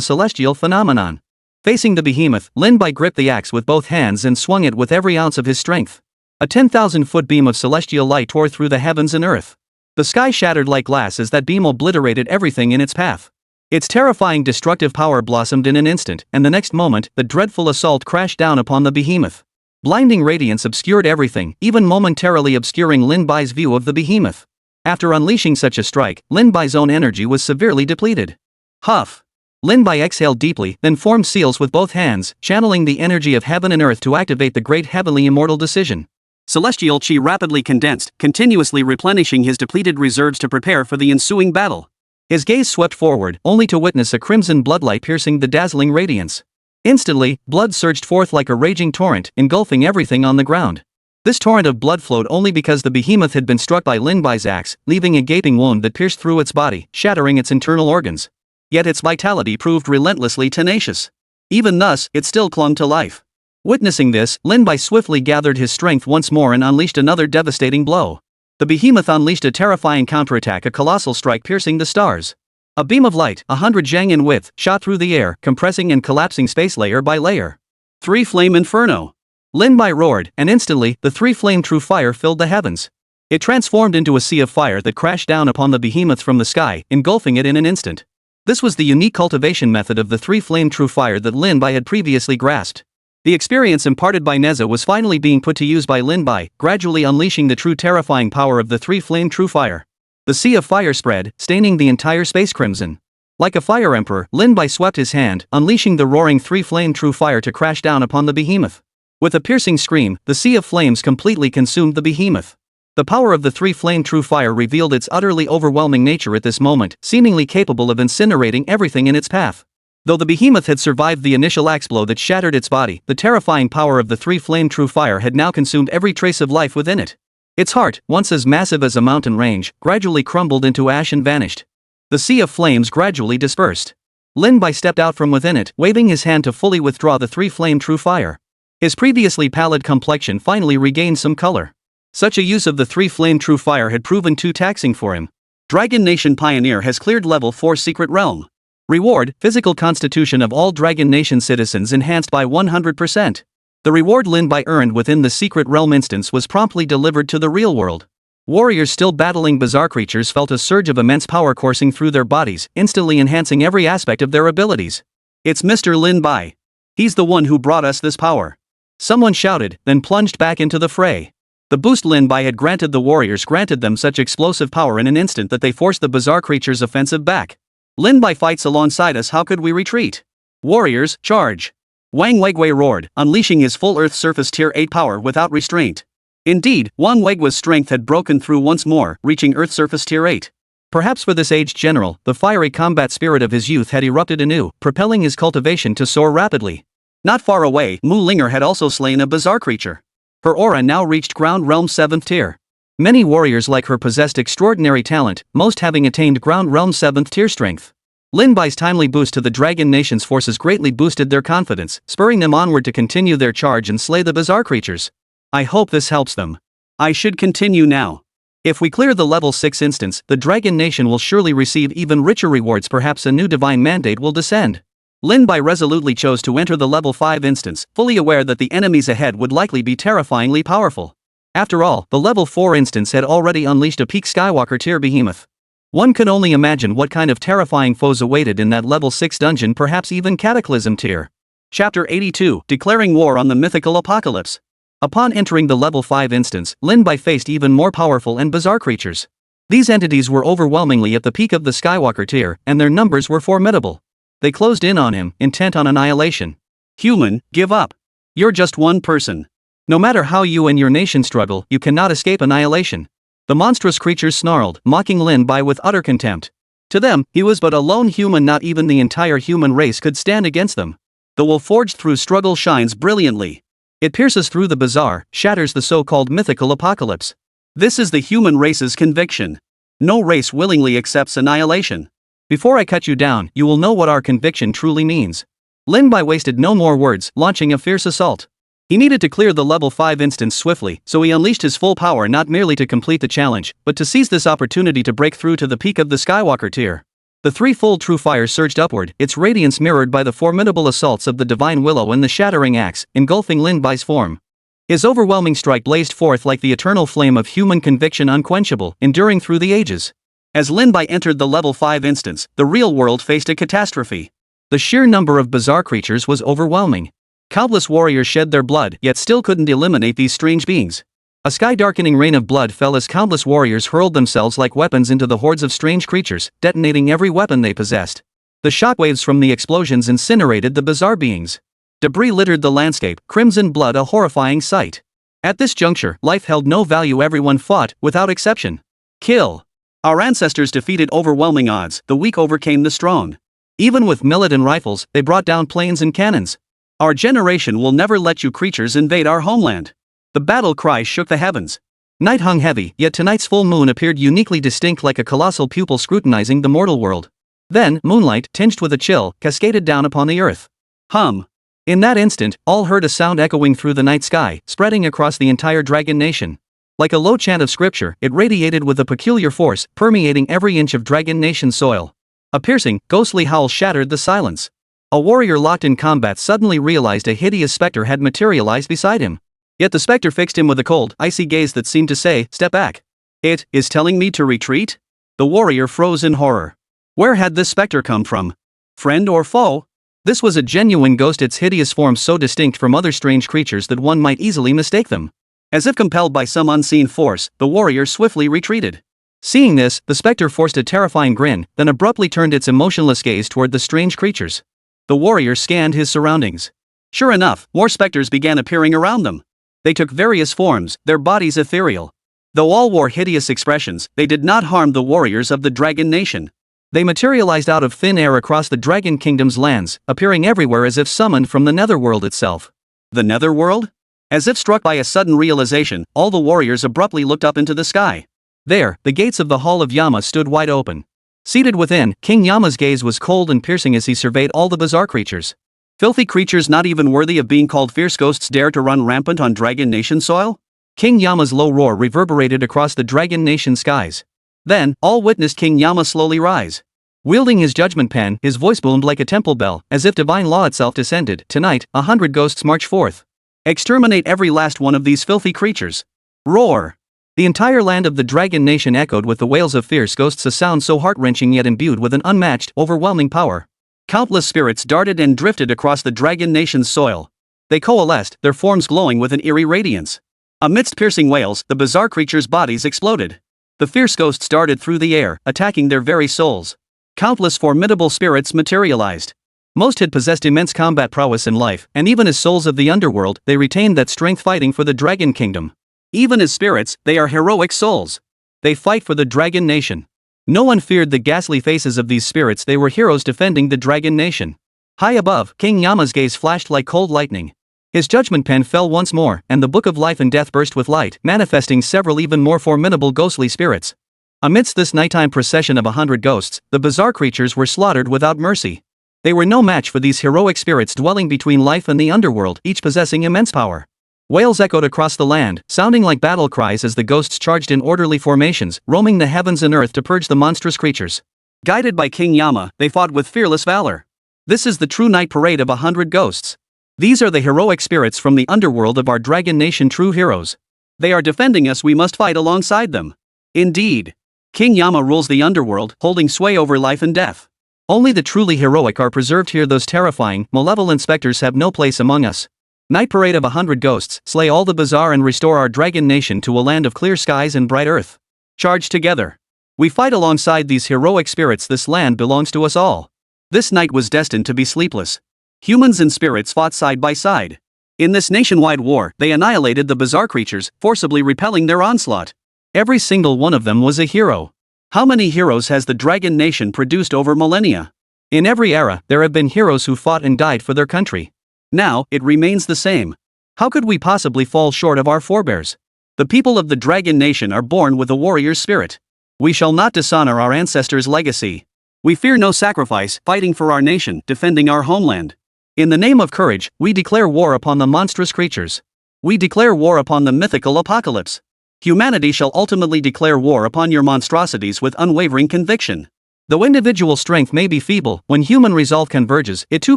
celestial phenomenon. Facing the behemoth, Lin Bai gripped the axe with both hands and swung it with every ounce of his strength. A 10,000-foot beam of celestial light tore through the heavens and earth. The sky shattered like glass as that beam obliterated everything in its path. Its terrifying destructive power blossomed in an instant, and the next moment, the dreadful assault crashed down upon the behemoth. Blinding radiance obscured everything, even momentarily obscuring Lin Bai's view of the behemoth. After unleashing such a strike, Lin Bai's own energy was severely depleted. Huff. Lin Bai exhaled deeply, then formed seals with both hands, channeling the energy of heaven and earth to activate the great heavenly immortal decision. Celestial chi rapidly condensed, continuously replenishing his depleted reserves to prepare for the ensuing battle. His gaze swept forward, only to witness a crimson bloodlight piercing the dazzling radiance. Instantly, blood surged forth like a raging torrent, engulfing everything on the ground. This torrent of blood flowed only because the behemoth had been struck by Lin Bai's axe, leaving a gaping wound that pierced through its body, shattering its internal organs. Yet its vitality proved relentlessly tenacious. Even thus, it still clung to life. Witnessing this, Lin Bai swiftly gathered his strength once more and unleashed another devastating blow. The behemoth unleashed a terrifying counterattack, a colossal strike piercing the stars. A beam of light, 100 jang in width, shot through the air, compressing and collapsing space layer by layer. Three-flame inferno. Lin Bai roared, and instantly, the three-flame true fire filled the heavens. It transformed into a sea of fire that crashed down upon the behemoth from the sky, engulfing it in an instant. This was the unique cultivation method of the three-flame true fire that Lin Bai had previously grasped. The experience imparted by Neza was finally being put to use by Lin Bai, gradually unleashing the true terrifying power of the three-flame true fire. The sea of fire spread, staining the entire space crimson. Like a fire emperor, Lin Bai swept his hand, unleashing the roaring three-flame true fire to crash down upon the behemoth. With a piercing scream, the sea of flames completely consumed the behemoth. The power of the three-flame true fire revealed its utterly overwhelming nature at this moment, seemingly capable of incinerating everything in its path. Though the behemoth had survived the initial axe blow that shattered its body, the terrifying power of the three-flame true fire had now consumed every trace of life within it. Its heart, once as massive as a mountain range, gradually crumbled into ash and vanished. The sea of flames gradually dispersed. Lin Bai stepped out from within it, waving his hand to fully withdraw the three-flame true fire. His previously pallid complexion finally regained some color. Such a use of the three-flame true fire had proven too taxing for him. Dragon Nation Pioneer has cleared level 4 Secret Realm. Reward, physical constitution of all Dragon Nation citizens enhanced by 100%. The reward Lin Bai earned within the Secret Realm instance was promptly delivered to the real world. Warriors still battling bizarre creatures felt a surge of immense power coursing through their bodies, instantly enhancing every aspect of their abilities. It's Mr. Lin Bai. He's the one who brought us this power. Someone shouted, then plunged back into the fray. The boost Lin Bai had granted the warriors granted them such explosive power in an instant that they forced the bizarre creature's offensive back. Lin Bai fights alongside us, how could we retreat? Warriors, charge! Wang Wegwei roared, unleashing his full Earth Surface Tier 8 power without restraint. Indeed, Wang Wegwei's strength had broken through once more, reaching Earth Surface Tier 8. Perhaps for this aged general, the fiery combat spirit of his youth had erupted anew, propelling his cultivation to soar rapidly. Not far away, Mu Linger had also slain a bizarre creature. Her aura now reached Ground Realm 7th tier. Many warriors like her possessed extraordinary talent, most having attained Ground Realm 7th tier strength. Lin Bai's timely boost to the Dragon Nation's forces greatly boosted their confidence, spurring them onward to continue their charge and slay the bizarre creatures. I hope this helps them. I should continue now. If we clear the level 6 instance, the Dragon Nation will surely receive even richer rewards. Perhaps a new divine mandate will descend. Lin Bai resolutely chose to enter the level 5 instance, fully aware that the enemies ahead would likely be terrifyingly powerful. After all, the level 4 instance had already unleashed a peak Skywalker tier behemoth. One could only imagine what kind of terrifying foes awaited in that level 6 dungeon, perhaps even Cataclysm tier. Chapter 82, Declaring War on the Mythical Apocalypse. Upon entering the level 5 instance, Lin Bai faced even more powerful and bizarre creatures. These entities were overwhelmingly at the peak of the Skywalker tier, and their numbers were formidable. They closed in on him, intent on annihilation. Human, give up. You're just one person. No matter how you and your nation struggle, you cannot escape annihilation. The monstrous creatures snarled, mocking Lin Bai with utter contempt. To them, he was but a lone human, not even the entire human race could stand against them. The will forged through struggle shines brilliantly. It pierces through the bizarre, shatters the so-called mythical apocalypse. This is the human race's conviction. No race willingly accepts annihilation. Before I cut you down, you will know what our conviction truly means. Lin Bai wasted no more words, launching a fierce assault. He needed to clear the level 5 instance swiftly, so he unleashed his full power not merely to complete the challenge, but to seize this opportunity to break through to the peak of the Skywalker tier. The threefold true fire surged upward, its radiance mirrored by the formidable assaults of the divine willow and the shattering axe, engulfing Lin Bai's form. His overwhelming strike blazed forth like the eternal flame of human conviction, unquenchable, enduring through the ages. As Lin Bai entered the level 5 instance, the real world faced a catastrophe. The sheer number of bizarre creatures was overwhelming. Countless warriors shed their blood, yet still couldn't eliminate these strange beings. A sky-darkening rain of blood fell as countless warriors hurled themselves like weapons into the hordes of strange creatures, detonating every weapon they possessed. The shockwaves from the explosions incinerated the bizarre beings. Debris littered the landscape, crimson blood a horrifying sight. At this juncture, life held no value. Everyone fought, without exception. Kill. Our ancestors defeated overwhelming odds, the weak overcame the strong. Even with millet and rifles, they brought down planes and cannons. Our generation will never let you creatures invade our homeland. The battle cry shook the heavens. Night hung heavy, yet tonight's full moon appeared uniquely distinct, like a colossal pupil scrutinizing the mortal world. Then, moonlight, tinged with a chill, cascaded down upon the earth. Hum. In that instant, all heard a sound echoing through the night sky, spreading across the entire dragon nation. Like a low chant of scripture, it radiated with a peculiar force, permeating every inch of dragon nation soil. A piercing, ghostly howl shattered the silence. A warrior locked in combat suddenly realized a hideous specter had materialized beside him. Yet the specter fixed him with a cold, icy gaze that seemed to say, "Step back. It is telling me to retreat?" The warrior froze in horror. Where had this specter come from? Friend or foe? This was a genuine ghost, its hideous form so distinct from other strange creatures that one might easily mistake them. As if compelled by some unseen force, the warrior swiftly retreated. Seeing this, the specter forced a terrifying grin, then abruptly turned its emotionless gaze toward the strange creatures. The warrior scanned his surroundings. Sure enough, more specters began appearing around them. They took various forms, their bodies ethereal. Though all wore hideous expressions, they did not harm the warriors of the Dragon Nation. They materialized out of thin air across the Dragon Kingdom's lands, appearing everywhere as if summoned from the Netherworld itself. The Netherworld? As if struck by a sudden realization, all the warriors abruptly looked up into the sky. There, the gates of the Hall of Yama stood wide open. Seated within, King Yama's gaze was cold and piercing as he surveyed all the bizarre creatures. Filthy creatures not even worthy of being called fierce ghosts dare to run rampant on Dragon Nation soil? King Yama's low roar reverberated across the Dragon Nation skies. Then, all witnessed King Yama slowly rise. Wielding his judgment pen, his voice boomed like a temple bell, as if divine law itself descended. Tonight, 100 ghosts march forth. Exterminate every last one of these filthy creatures. Roar! The entire land of the Dragon Nation echoed with the wails of fierce ghosts, a sound so heart-wrenching yet imbued with an unmatched, overwhelming power. Countless spirits darted and drifted across the Dragon Nation's soil. They coalesced, their forms glowing with an eerie radiance. Amidst piercing wails, the bizarre creatures' bodies exploded. The fierce ghosts darted through the air, attacking their very souls. Countless formidable spirits materialized. Most had possessed immense combat prowess in life, and even as souls of the underworld, they retained that strength fighting for the Dragon Kingdom. Even as spirits, they are heroic souls. They fight for the Dragon Nation. No one feared the ghastly faces of these spirits, they were heroes defending the Dragon Nation. High above, King Yama's gaze flashed like cold lightning. His judgment pen fell once more, and the Book of Life and Death burst with light, manifesting several even more formidable ghostly spirits. Amidst this nighttime procession of 100 ghosts, the bizarre creatures were slaughtered without mercy. They were no match for these heroic spirits dwelling between life and the underworld, each possessing immense power. Wails echoed across the land, sounding like battle cries as the ghosts charged in orderly formations, roaming the heavens and earth to purge the monstrous creatures. Guided by King Yama, they fought with fearless valor. This is the true night parade of 100 ghosts. These are the heroic spirits from the underworld of our Dragon Nation, true heroes. They are defending us, we must fight alongside them. Indeed. King Yama rules the underworld, holding sway over life and death. Only the truly heroic are preserved here. Those terrifying, malevolent specters have no place among us. Night parade of 100 ghosts, slay all the bizarre and restore our Dragon Nation to a land of clear skies and bright earth. Charge together. We fight alongside these heroic spirits. This land belongs to us all. This night was destined to be sleepless. Humans and spirits fought side by side. In this nationwide war, they annihilated the bizarre creatures, forcibly repelling their onslaught. Every single one of them was a hero. How many heroes has the Dragon Nation produced over millennia? In every era, there have been heroes who fought and died for their country. Now, it remains the same. How could we possibly fall short of our forebears? The people of the Dragon Nation are born with a warrior's spirit. We shall not dishonor our ancestors' legacy. We fear no sacrifice, fighting for our nation, defending our homeland. In the name of courage, we declare war upon the monstrous creatures. We declare war upon the mythical apocalypse. Humanity shall ultimately declare war upon your monstrosities with unwavering conviction. Though individual strength may be feeble, when human resolve converges, it too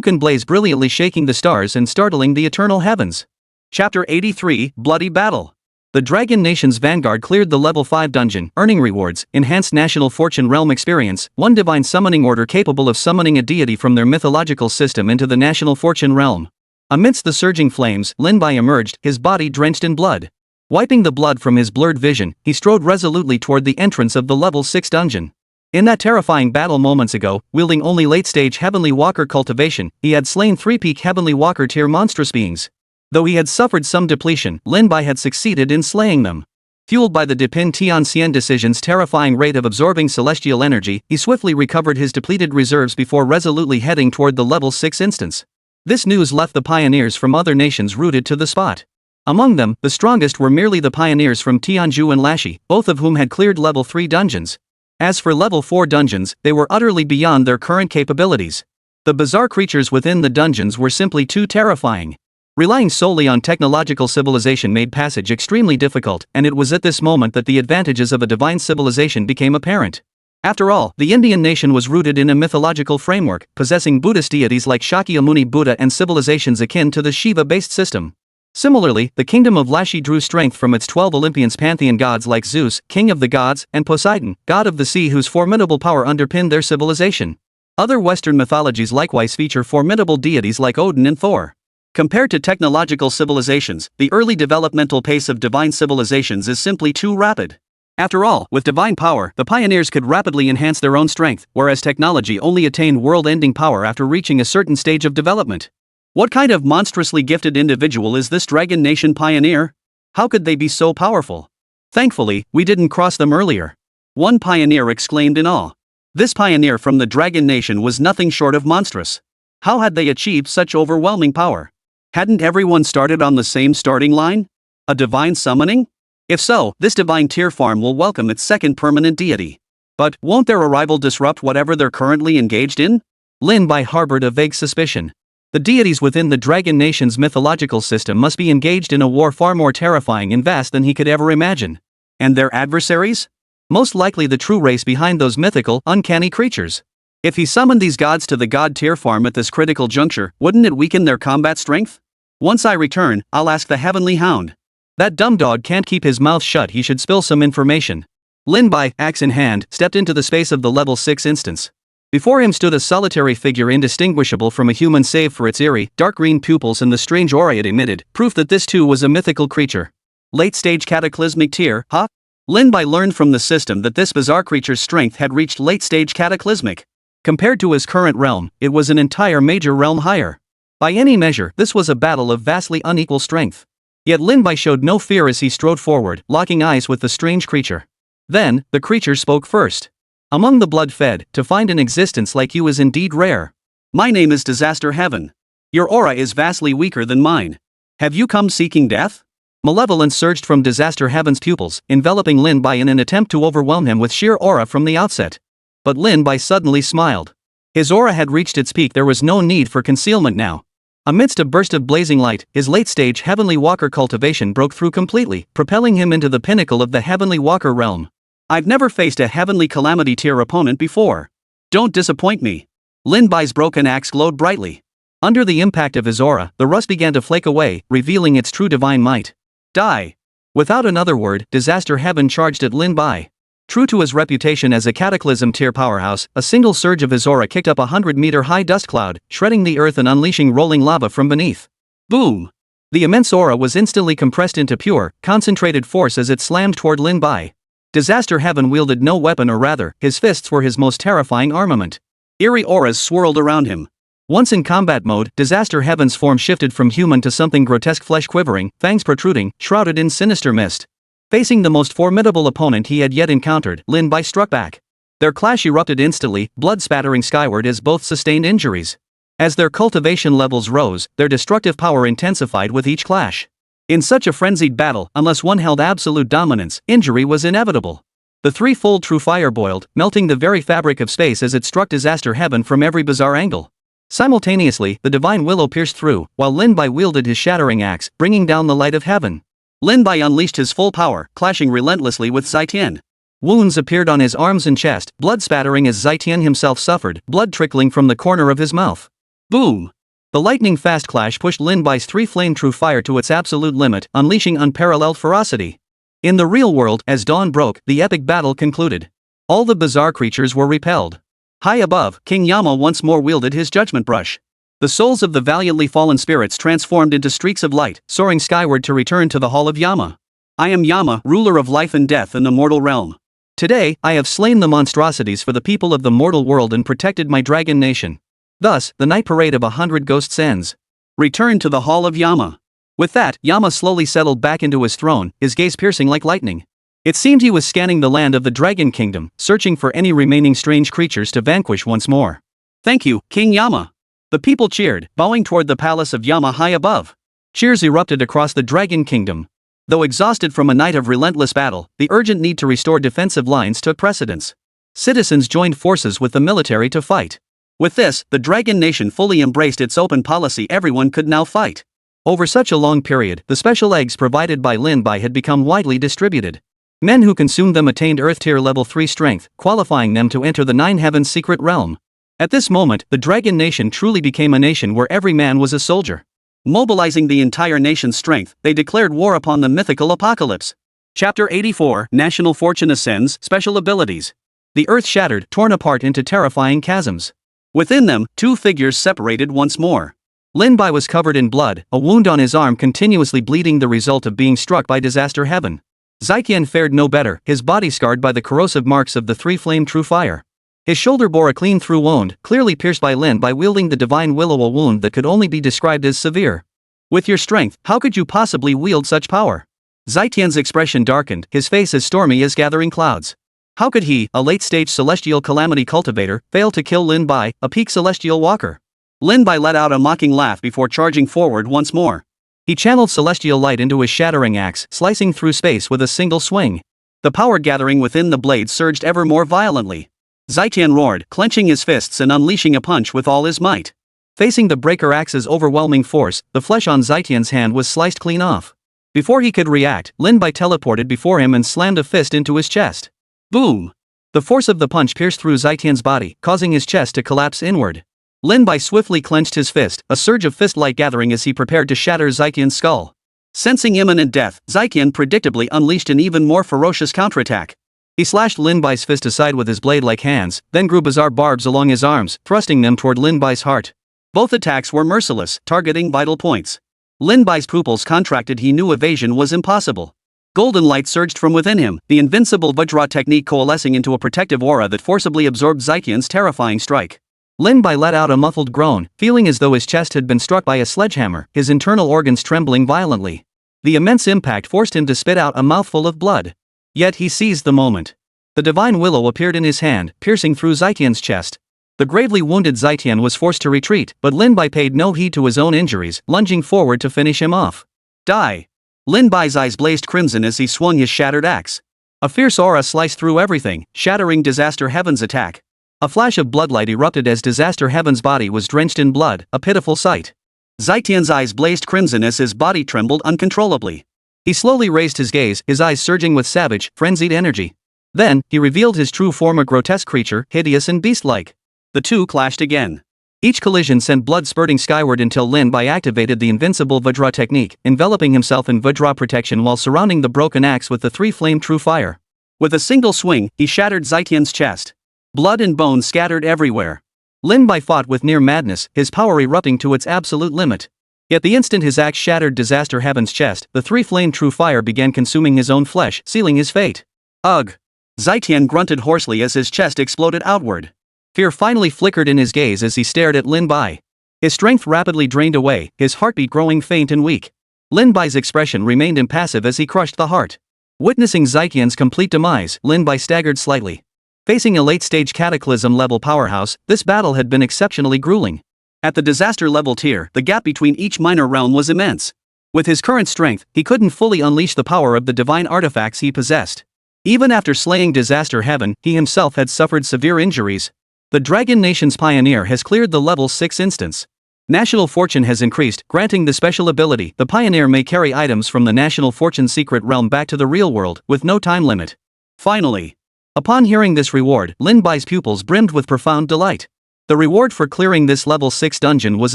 can blaze brilliantly, shaking the stars and startling the eternal heavens. Chapter 83, Bloody Battle. The Dragon Nation's vanguard cleared the level 5 dungeon, earning rewards, enhanced national fortune realm experience, one divine summoning order capable of summoning a deity from their mythological system into the national fortune realm. Amidst the surging flames, Lin Bai emerged, his body drenched in blood. Wiping the blood from his blurred vision, he strode resolutely toward the entrance of the level 6 dungeon. In that terrifying battle moments ago, wielding only late-stage Heavenly Walker cultivation, he had slain 3-peak Heavenly Walker tier monstrous beings. Though he had suffered some depletion, Lin Bai had succeeded in slaying them. Fueled by the Depin Tianxian decision's terrifying rate of absorbing celestial energy, he swiftly recovered his depleted reserves before resolutely heading toward the level 6 instance. This news left the pioneers from other nations rooted to the spot. Among them, the strongest were merely the pioneers from Tianzhu and Lashi, both of whom had cleared level 3 dungeons. As for level 4 dungeons, they were utterly beyond their current capabilities. The bizarre creatures within the dungeons were simply too terrifying. Relying solely on technological civilization made passage extremely difficult, and it was at this moment that the advantages of a divine civilization became apparent. After all, the Indian nation was rooted in a mythological framework, possessing Buddhist deities like Shakyamuni Buddha and civilizations akin to the Shiva-based system. Similarly, the kingdom of Lashi drew strength from its 12 Olympians pantheon gods like Zeus, king of the gods, and Poseidon, god of the sea, whose formidable power underpinned their civilization. Other Western mythologies likewise feature formidable deities like Odin and Thor. Compared to technological civilizations, the early developmental pace of divine civilizations is simply too rapid. After all, with divine power, the pioneers could rapidly enhance their own strength, whereas technology only attained world-ending power after reaching a certain stage of development. What kind of monstrously gifted individual is this Dragon Nation pioneer? How could they be so powerful? Thankfully, we didn't cross them earlier. One pioneer exclaimed in awe. This pioneer from the Dragon Nation was nothing short of monstrous. How had they achieved such overwhelming power? Hadn't everyone started on the same starting line? A divine summoning? If so, this divine tier farm will welcome its second permanent deity. But won't their arrival disrupt whatever they're currently engaged in? Lin Bai harbored a vague suspicion. The deities within the Dragon Nation's mythological system must be engaged in a war far more terrifying and vast than he could ever imagine. And their adversaries? Most likely the true race behind those mythical, uncanny creatures. If he summoned these gods to the god tier farm at this critical juncture, wouldn't it weaken their combat strength? Once I return, I'll ask the Heavenly Hound. That dumb dog can't keep his mouth shut, he should spill some information. Lin Bai, axe in hand, stepped into the space of the level 6 instance. Before him stood a solitary figure indistinguishable from a human save for its eerie, dark green pupils and the strange aura it emitted, proof that this too was a mythical creature. Late-stage cataclysmic tier, huh? Lin Bai learned from the system that this bizarre creature's strength had reached late-stage cataclysmic. Compared to his current realm, it was an entire major realm higher. By any measure, this was a battle of vastly unequal strength. Yet Lin Bai showed no fear as he strode forward, locking eyes with the strange creature. Then, the creature spoke first. Among the blood-fed, to find an existence like you is indeed rare. My name is Disaster Heaven. Your aura is vastly weaker than mine. Have you come seeking death? Malevolence surged from Disaster Heaven's pupils, enveloping Lin Bai in an attempt to overwhelm him with sheer aura from the outset. But Lin Bai suddenly smiled. His aura had reached its peak, there was no need for concealment now. Amidst a burst of blazing light, his late-stage Heavenly Walker cultivation broke through completely, propelling him into the pinnacle of the Heavenly Walker realm. I've never faced a Heavenly Calamity tier opponent before. Don't disappoint me. Lin Bai's broken axe glowed brightly. Under the impact of his aura, the rust began to flake away, revealing its true divine might. Die! Without another word, Disaster Heaven charged at Lin Bai. True to his reputation as a Cataclysm tier powerhouse, a single surge of his aura kicked up a 100-meter-high dust cloud, shredding the earth and unleashing rolling lava from beneath. Boom! The immense aura was instantly compressed into pure, concentrated force as it slammed toward Lin Bai. Disaster Heaven wielded no weapon, or rather, his fists were his most terrifying armament. Eerie auras swirled around him. Once in combat mode, Disaster Heaven's form shifted from human to something grotesque, flesh quivering, fangs protruding, shrouded in sinister mist. Facing the most formidable opponent he had yet encountered, Lin Bai struck back. Their clash erupted instantly, blood spattering skyward as both sustained injuries. As their cultivation levels rose, their destructive power intensified with each clash. In such a frenzied battle, unless one held absolute dominance, injury was inevitable. The threefold true fire boiled, melting the very fabric of space as it struck Disaster Heaven from every bizarre angle. Simultaneously, the divine willow pierced through, while Lin Bai wielded his shattering axe, bringing down the light of heaven. Lin Bai unleashed his full power, clashing relentlessly with Zaitian. Wounds appeared on his arms and chest, blood spattering as Zaitian himself suffered, blood trickling from the corner of his mouth. Boom! The lightning-fast clash pushed Lin Bai's three-flame true fire to its absolute limit, unleashing unparalleled ferocity. In the real world, as dawn broke, the epic battle concluded. All the bizarre creatures were repelled. High above, King Yama once more wielded his judgment brush. The souls of the valiantly fallen spirits transformed into streaks of light, soaring skyward to return to the Hall of Yama. I am Yama, ruler of life and death in the mortal realm. Today, I have slain the monstrosities for the people of the mortal world and protected my dragon nation. Thus, the night parade of 100 ghosts ends. Return to the hall of Yama. With that, Yama slowly settled back into his throne, his gaze piercing like lightning. It seemed he was scanning the land of the Dragon Kingdom, searching for any remaining strange creatures to vanquish once more. Thank you, King Yama. The people cheered, bowing toward the palace of Yama high above. Cheers erupted across the Dragon Kingdom. Though exhausted from a night of relentless battle, the urgent need to restore defensive lines took precedence. Citizens joined forces with the military to fight. With this, the Dragon Nation fully embraced its open policy: everyone could now fight. Over such a long period, the special eggs provided by Lin Bai had become widely distributed. Men who consumed them attained Earth Tier Level 3 strength, qualifying them to enter the Nine Heavens secret realm. At this moment, the Dragon Nation truly became a nation where every man was a soldier. Mobilizing the entire nation's strength, they declared war upon the mythical apocalypse. Chapter 84, National Fortune Ascends, Special Abilities. The earth shattered, torn apart into terrifying chasms. Within them, two figures separated once more. Lin Bai was covered in blood, a wound on his arm continuously bleeding, the result of being struck by disaster heaven. Zietian fared no better, his body scarred by the corrosive marks of the three-flame true fire. His shoulder bore a clean-through wound, clearly pierced by Lin Bai wielding the divine willow, a wound that could only be described as severe. With your strength, how could you possibly wield such power? Zietian's expression darkened, his face as stormy as gathering clouds. How could he, a late-stage celestial calamity cultivator, fail to kill Lin Bai, a peak celestial walker? Lin Bai let out a mocking laugh before charging forward once more. He channeled celestial light into his shattering axe, slicing through space with a single swing. The power gathering within the blade surged ever more violently. Zietian roared, clenching his fists and unleashing a punch with all his might. Facing the breaker axe's overwhelming force, the flesh on Zietian's hand was sliced clean off. Before he could react, Lin Bai teleported before him and slammed a fist into his chest. Boom! The force of the punch pierced through Zietian's body, causing his chest to collapse inward. Lin Bai swiftly clenched his fist, a surge of fist-light gathering as he prepared to shatter Zietian's skull. Sensing imminent death, Zietian predictably unleashed an even more ferocious counterattack. He slashed Lin Bai's fist aside with his blade-like hands, then grew bizarre barbs along his arms, thrusting them toward Lin Bai's heart. Both attacks were merciless, targeting vital points. Lin Bai's pupils contracted, he knew evasion was impossible. Golden light surged from within him, the invincible Vajra technique coalescing into a protective aura that forcibly absorbed Zietian's terrifying strike. Lin Bai let out a muffled groan, feeling as though his chest had been struck by a sledgehammer, his internal organs trembling violently. The immense impact forced him to spit out a mouthful of blood. Yet he seized the moment. The divine willow appeared in his hand, piercing through Zietian's chest. The gravely wounded Zietian was forced to retreat, but Lin Bai paid no heed to his own injuries, lunging forward to finish him off. Die! Lin Bai's eyes blazed crimson as he swung his shattered axe. A fierce aura sliced through everything, shattering Disaster Heaven's attack. A flash of bloodlight erupted as Disaster Heaven's body was drenched in blood, a pitiful sight. Zietian's eyes blazed crimson as his body trembled uncontrollably. He slowly raised his gaze, his eyes surging with savage, frenzied energy. Then, he revealed his true form, a grotesque creature, hideous and beast-like. The two clashed again. Each collision sent blood spurting skyward until Lin Bai activated the invincible Vajra technique, enveloping himself in Vajra protection while surrounding the broken axe with the three-flame true fire. With a single swing, he shattered Zietian's chest. Blood and bone scattered everywhere. Lin Bai fought with near madness, his power erupting to its absolute limit. Yet the instant his axe shattered Disaster Heaven's chest, the three-flame true fire began consuming his own flesh, sealing his fate. Ugh! Zietian grunted hoarsely as his chest exploded outward. Fear finally flickered in his gaze as he stared at Lin Bai. His strength rapidly drained away, his heartbeat growing faint and weak. Lin Bai's expression remained impassive as he crushed the heart. Witnessing Zietian's complete demise, Lin Bai staggered slightly. Facing a late-stage cataclysm-level powerhouse, this battle had been exceptionally grueling. At the disaster-level tier, the gap between each minor realm was immense. With his current strength, he couldn't fully unleash the power of the divine artifacts he possessed. Even after slaying Disaster Heaven, he himself had suffered severe injuries. The Dragon Nation's Pioneer has cleared the level 6 instance. National Fortune has increased, granting the special ability. The Pioneer may carry items from the National Fortune secret realm back to the real world, with no time limit. Finally. Upon hearing this reward, Lin Bai's pupils brimmed with profound delight. The reward for clearing this level 6 dungeon was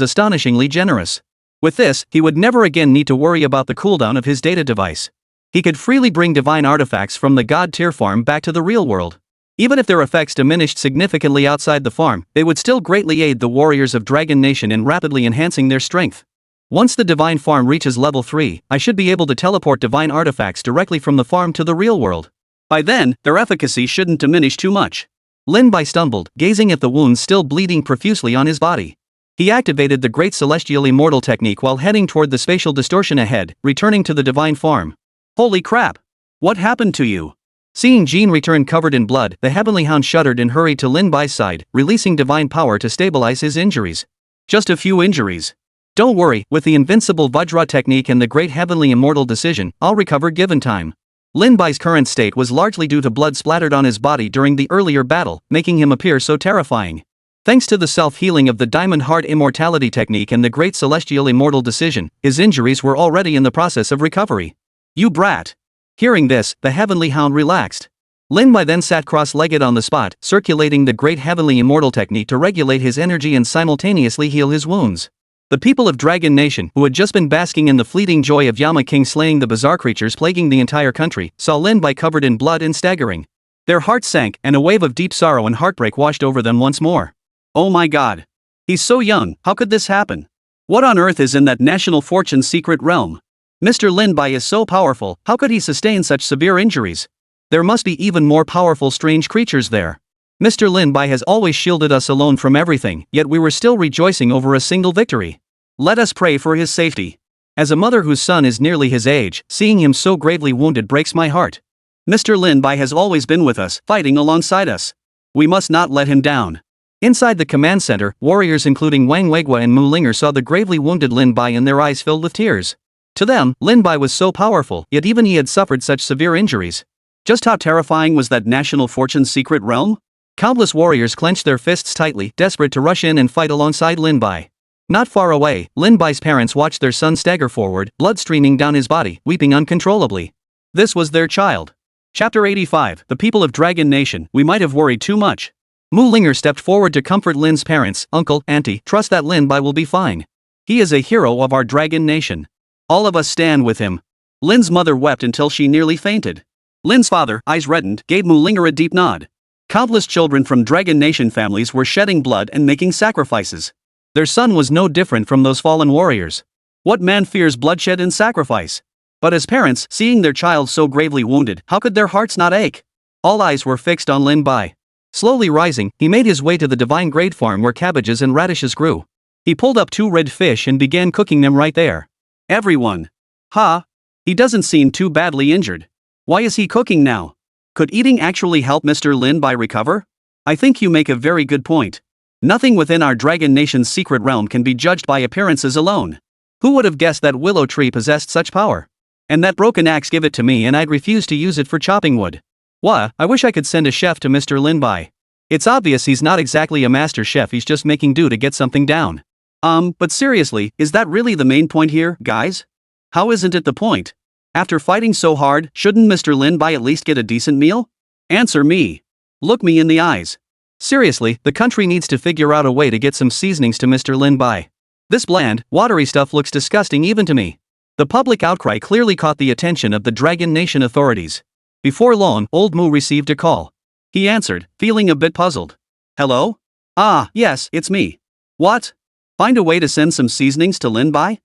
astonishingly generous. With this, he would never again need to worry about the cooldown of his data device. He could freely bring divine artifacts from the God tier farm back to the real world. Even if their effects diminished significantly outside the farm, they would still greatly aid the warriors of Dragon Nation in rapidly enhancing their strength. Once the divine farm reaches level 3, I should be able to teleport divine artifacts directly from the farm to the real world. By then, their efficacy shouldn't diminish too much. Lin Bai stumbled, gazing at the wounds still bleeding profusely on his body. He activated the Great Celestial Immortal technique while heading toward the spatial distortion ahead, returning to the divine form. Holy crap! What happened to you? Seeing Jean return covered in blood, the Heavenly Hound shuddered and hurried to Lin Bai's side, releasing divine power to stabilize his injuries. Just a few injuries. Don't worry, with the invincible Vajra technique and the Great Heavenly Immortal decision, I'll recover given time. Lin Bai's current state was largely due to blood splattered on his body during the earlier battle, making him appear so terrifying. Thanks to the self-healing of the Diamond Heart Immortality technique and the Great Celestial Immortal decision, his injuries were already in the process of recovery. You brat! Hearing this, the Heavenly Hound relaxed. Lin Bai then sat cross-legged on the spot, circulating the Great Heavenly Immortal technique to regulate his energy and simultaneously heal his wounds. The people of Dragon Nation, who had just been basking in the fleeting joy of Yama King slaying the bizarre creatures plaguing the entire country, saw Lin Bai covered in blood and staggering. Their hearts sank, and a wave of deep sorrow and heartbreak washed over them once more. Oh my god. He's so young, how could this happen? What on earth is in that national fortune's secret realm? Mr. Lin Bai is so powerful, how could he sustain such severe injuries? There must be even more powerful strange creatures there. Mr. Lin Bai has always shielded us alone from everything, yet we were still rejoicing over a single victory. Let us pray for his safety. As a mother whose son is nearly his age, seeing him so gravely wounded breaks my heart. Mr. Lin Bai has always been with us, fighting alongside us. We must not let him down. Inside the command center, warriors including Wang Weigua and Mu Linger saw the gravely wounded Lin Bai and their eyes filled with tears. To them, Lin Bai was so powerful, yet even he had suffered such severe injuries. Just how terrifying was that national fortune's secret realm? Countless warriors clenched their fists tightly, desperate to rush in and fight alongside Lin Bai. Not far away, Lin Bai's parents watched their son stagger forward, blood streaming down his body, weeping uncontrollably. This was their child. Chapter 85, The People of Dragon Nation, we might have worried too much. Mu Linger stepped forward to comfort Lin's parents. Uncle, auntie, trust that Lin Bai will be fine. He is a hero of our Dragon Nation. All of us stand with him. Lin's mother wept until she nearly fainted. Lin's father, eyes reddened, gave Mu Linger a deep nod. Countless children from Dragon Nation families were shedding blood and making sacrifices. Their son was no different from those fallen warriors. What man fears bloodshed and sacrifice? But as parents, seeing their child so gravely wounded, how could their hearts not ache? All eyes were fixed on Lin Bai. Slowly rising, he made his way to the divine grade farm where cabbages and radishes grew. He pulled up 2 red fish and began cooking them right there. Everyone. He doesn't seem too badly injured. Why is he cooking now? Could eating actually help Mr. Lin Bai recover? I think you make a very good point. Nothing within our Dragon Nation's secret realm can be judged by appearances alone. Who would have guessed that willow tree possessed such power? And that broken axe, give it to me and I'd refuse to use it for chopping wood. I wish I could send a chef to Mr. Lin Bai. It's obvious he's not exactly a master chef, he's just making do to get something down. But seriously, is that really the main point here, guys? How isn't it the point? After fighting so hard, shouldn't Mr. Lin Bai at least get a decent meal? Answer me. Look me in the eyes. Seriously, the country needs to figure out a way to get some seasonings to Mr. Lin Bai. This bland, watery stuff looks disgusting even to me. The public outcry clearly caught the attention of the Dragon Nation authorities. Before long, old Mu received a call. He answered, feeling a bit puzzled. Hello? Yes, it's me. What? Find a way to send some seasonings to Lin Bai?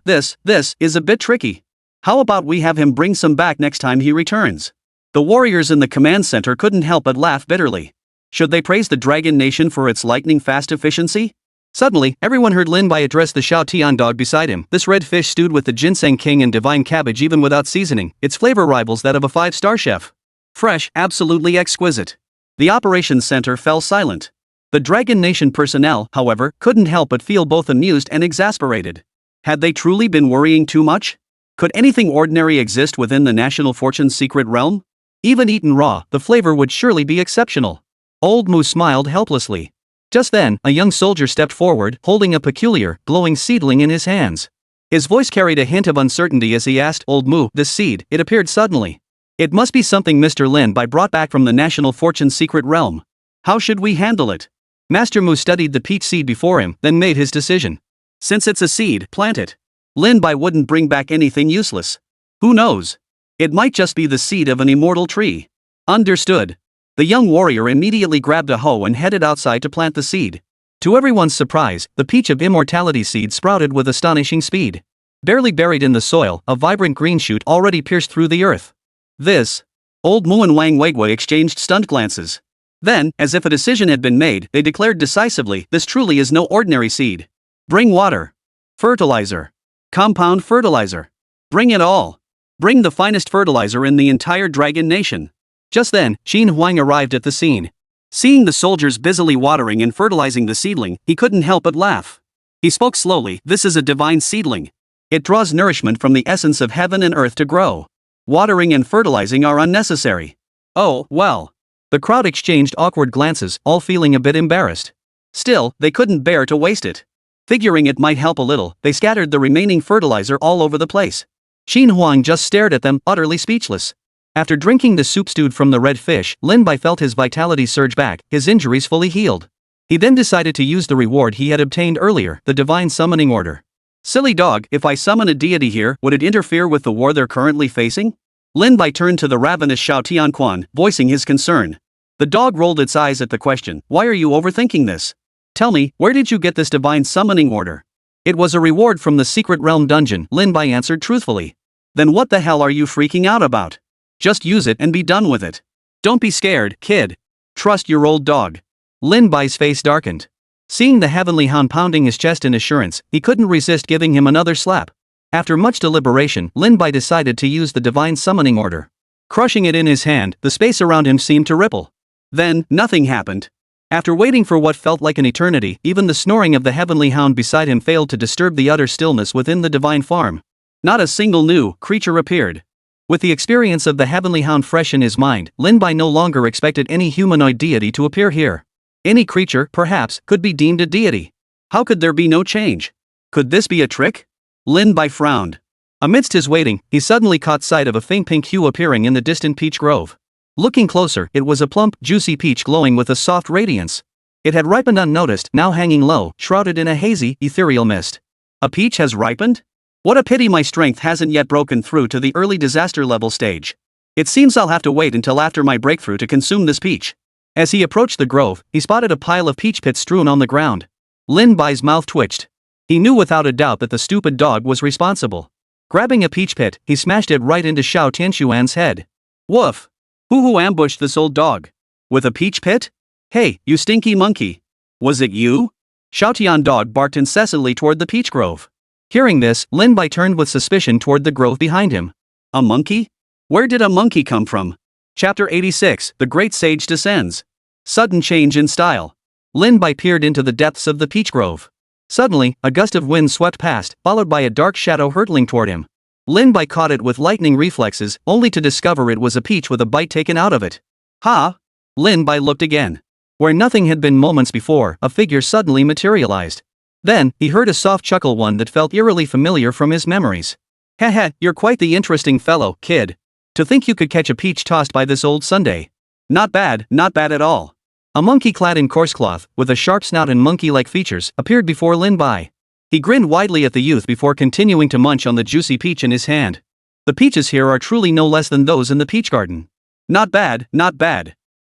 This is a bit tricky. How about we have him bring some back next time he returns? The warriors in the command center couldn't help but laugh bitterly. Should they praise the Dragon Nation for its lightning-fast efficiency? Suddenly, everyone heard Lin Bai address the Shao Tian dog beside him. This red fish stewed with the ginseng king and divine cabbage even without seasoning, its flavor rivals that of a 5-star chef. Fresh, absolutely exquisite. The operations center fell silent. The Dragon Nation personnel, however, couldn't help but feel both amused and exasperated. Had they truly been worrying too much? Could anything ordinary exist within the National Fortune's secret realm? Even eaten raw, the flavor would surely be exceptional. Old Mu smiled helplessly. Just then, a young soldier stepped forward, holding a peculiar, glowing seedling in his hands. His voice carried a hint of uncertainty as he asked, Old Mu, this seed, it appeared suddenly. It must be something Mr. Lin Bai brought back from the National Fortune's secret realm. How should we handle it? Master Mu studied the peach seed before him, then made his decision. Since it's a seed, plant it. Lin Bai wouldn't bring back anything useless. Who knows? It might just be the seed of an immortal tree. Understood. The young warrior immediately grabbed a hoe and headed outside to plant the seed. To everyone's surprise, the peach of immortality seed sprouted with astonishing speed. Barely buried in the soil, a vibrant green shoot already pierced through the earth. This Old Mu and Wang Weigui exchanged stunned glances. Then, as if a decision had been made, they declared decisively, this truly is no ordinary seed. Bring water. Fertilizer. Compound fertilizer. Bring it all. Bring the finest fertilizer in the entire dragon nation. Just then, Qin Huang arrived at the scene. Seeing the soldiers busily watering and fertilizing the seedling, he couldn't help but laugh. He spoke slowly, this is a divine seedling. It draws nourishment from the essence of heaven and earth to grow. Watering and fertilizing are unnecessary. Oh, well. The crowd exchanged awkward glances, all feeling a bit embarrassed. Still, they couldn't bear to waste it. Figuring it might help a little, they scattered the remaining fertilizer all over the place. Qin Huang just stared at them, utterly speechless. After drinking the soup stewed from the red fish, Lin Bai felt his vitality surge back, his injuries fully healed. He then decided to use the reward he had obtained earlier, the divine summoning order. Silly dog, if I summon a deity here, would it interfere with the war they're currently facing? Lin Bai turned to the ravenous Xiao Tianquan, voicing his concern. The dog rolled its eyes at the question, why are you overthinking this? Tell me, where did you get this divine summoning order? It was a reward from the secret realm dungeon, Lin Bai answered truthfully. Then what the hell are you freaking out about? Just use it and be done with it. Don't be scared, kid. Trust your old dog. Lin Bai's face darkened. Seeing the heavenly hound pounding his chest in assurance, he couldn't resist giving him another slap. After much deliberation, Lin Bai decided to use the divine summoning order. Crushing it in his hand, the space around him seemed to ripple. Then, nothing happened. After waiting for what felt like an eternity, even the snoring of the heavenly hound beside him failed to disturb the utter stillness within the divine farm. Not a single new creature appeared. With the experience of the heavenly hound fresh in his mind, Lin Bai no longer expected any humanoid deity to appear here. Any creature, perhaps, could be deemed a deity. How could there be no change? Could this be a trick? Lin Bai frowned. Amidst his waiting, he suddenly caught sight of a faint pink hue appearing in the distant peach grove. Looking closer, it was a plump, juicy peach glowing with a soft radiance. It had ripened unnoticed, now hanging low, shrouded in a hazy, ethereal mist. A peach has ripened? What a pity my strength hasn't yet broken through to the early disaster level stage. It seems I'll have to wait until after my breakthrough to consume this peach. As he approached the grove, he spotted a pile of peach pits strewn on the ground. Lin Bai's mouth twitched. He knew without a doubt that the stupid dog was responsible. Grabbing a peach pit, he smashed it right into Xiao Tianxuan's head. Woof! Who ambushed this old dog? With a peach pit? Hey, you stinky monkey! Was it you? Xiao Tian dog barked incessantly toward the peach grove. Hearing this, Lin Bai turned with suspicion toward the grove behind him. A monkey? Where did a monkey come from? Chapter 86, The Great Sage Descends. Sudden change in style. Lin Bai peered into the depths of the peach grove. Suddenly, a gust of wind swept past, followed by a dark shadow hurtling toward him. Lin Bai caught it with lightning reflexes, only to discover it was a peach with a bite taken out of it. Ha! Lin Bai looked again. Where nothing had been moments before, a figure suddenly materialized. Then, he heard a soft chuckle, one that felt eerily familiar from his memories. Heh, you're quite the interesting fellow, kid. To think you could catch a peach tossed by this old Sunday. Not bad at all. A monkey clad in coarse cloth, with a sharp snout and monkey-like features, appeared before Lin Bai. He grinned widely at the youth before continuing to munch on the juicy peach in his hand. The peaches here are truly no less than those in the peach garden. Not bad.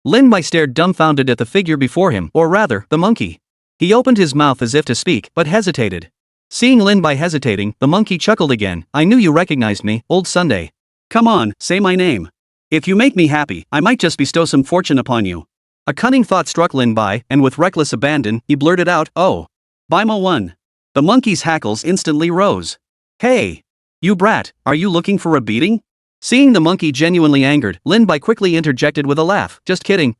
Lin Bai stared dumbfounded at the figure before him, or rather, the monkey. He opened his mouth as if to speak, but hesitated. Seeing Lin Bai hesitating, the monkey chuckled again. I knew you recognized me, old Sunday. Come on, say my name. If you make me happy, I might just bestow some fortune upon you. A cunning thought struck Lin Bai, and with reckless abandon, he blurted out, oh. Baima 1. The monkey's hackles instantly rose. Hey! You brat, are you looking for a beating? Seeing the monkey genuinely angered, Lin Bai quickly interjected with a laugh. Just kidding.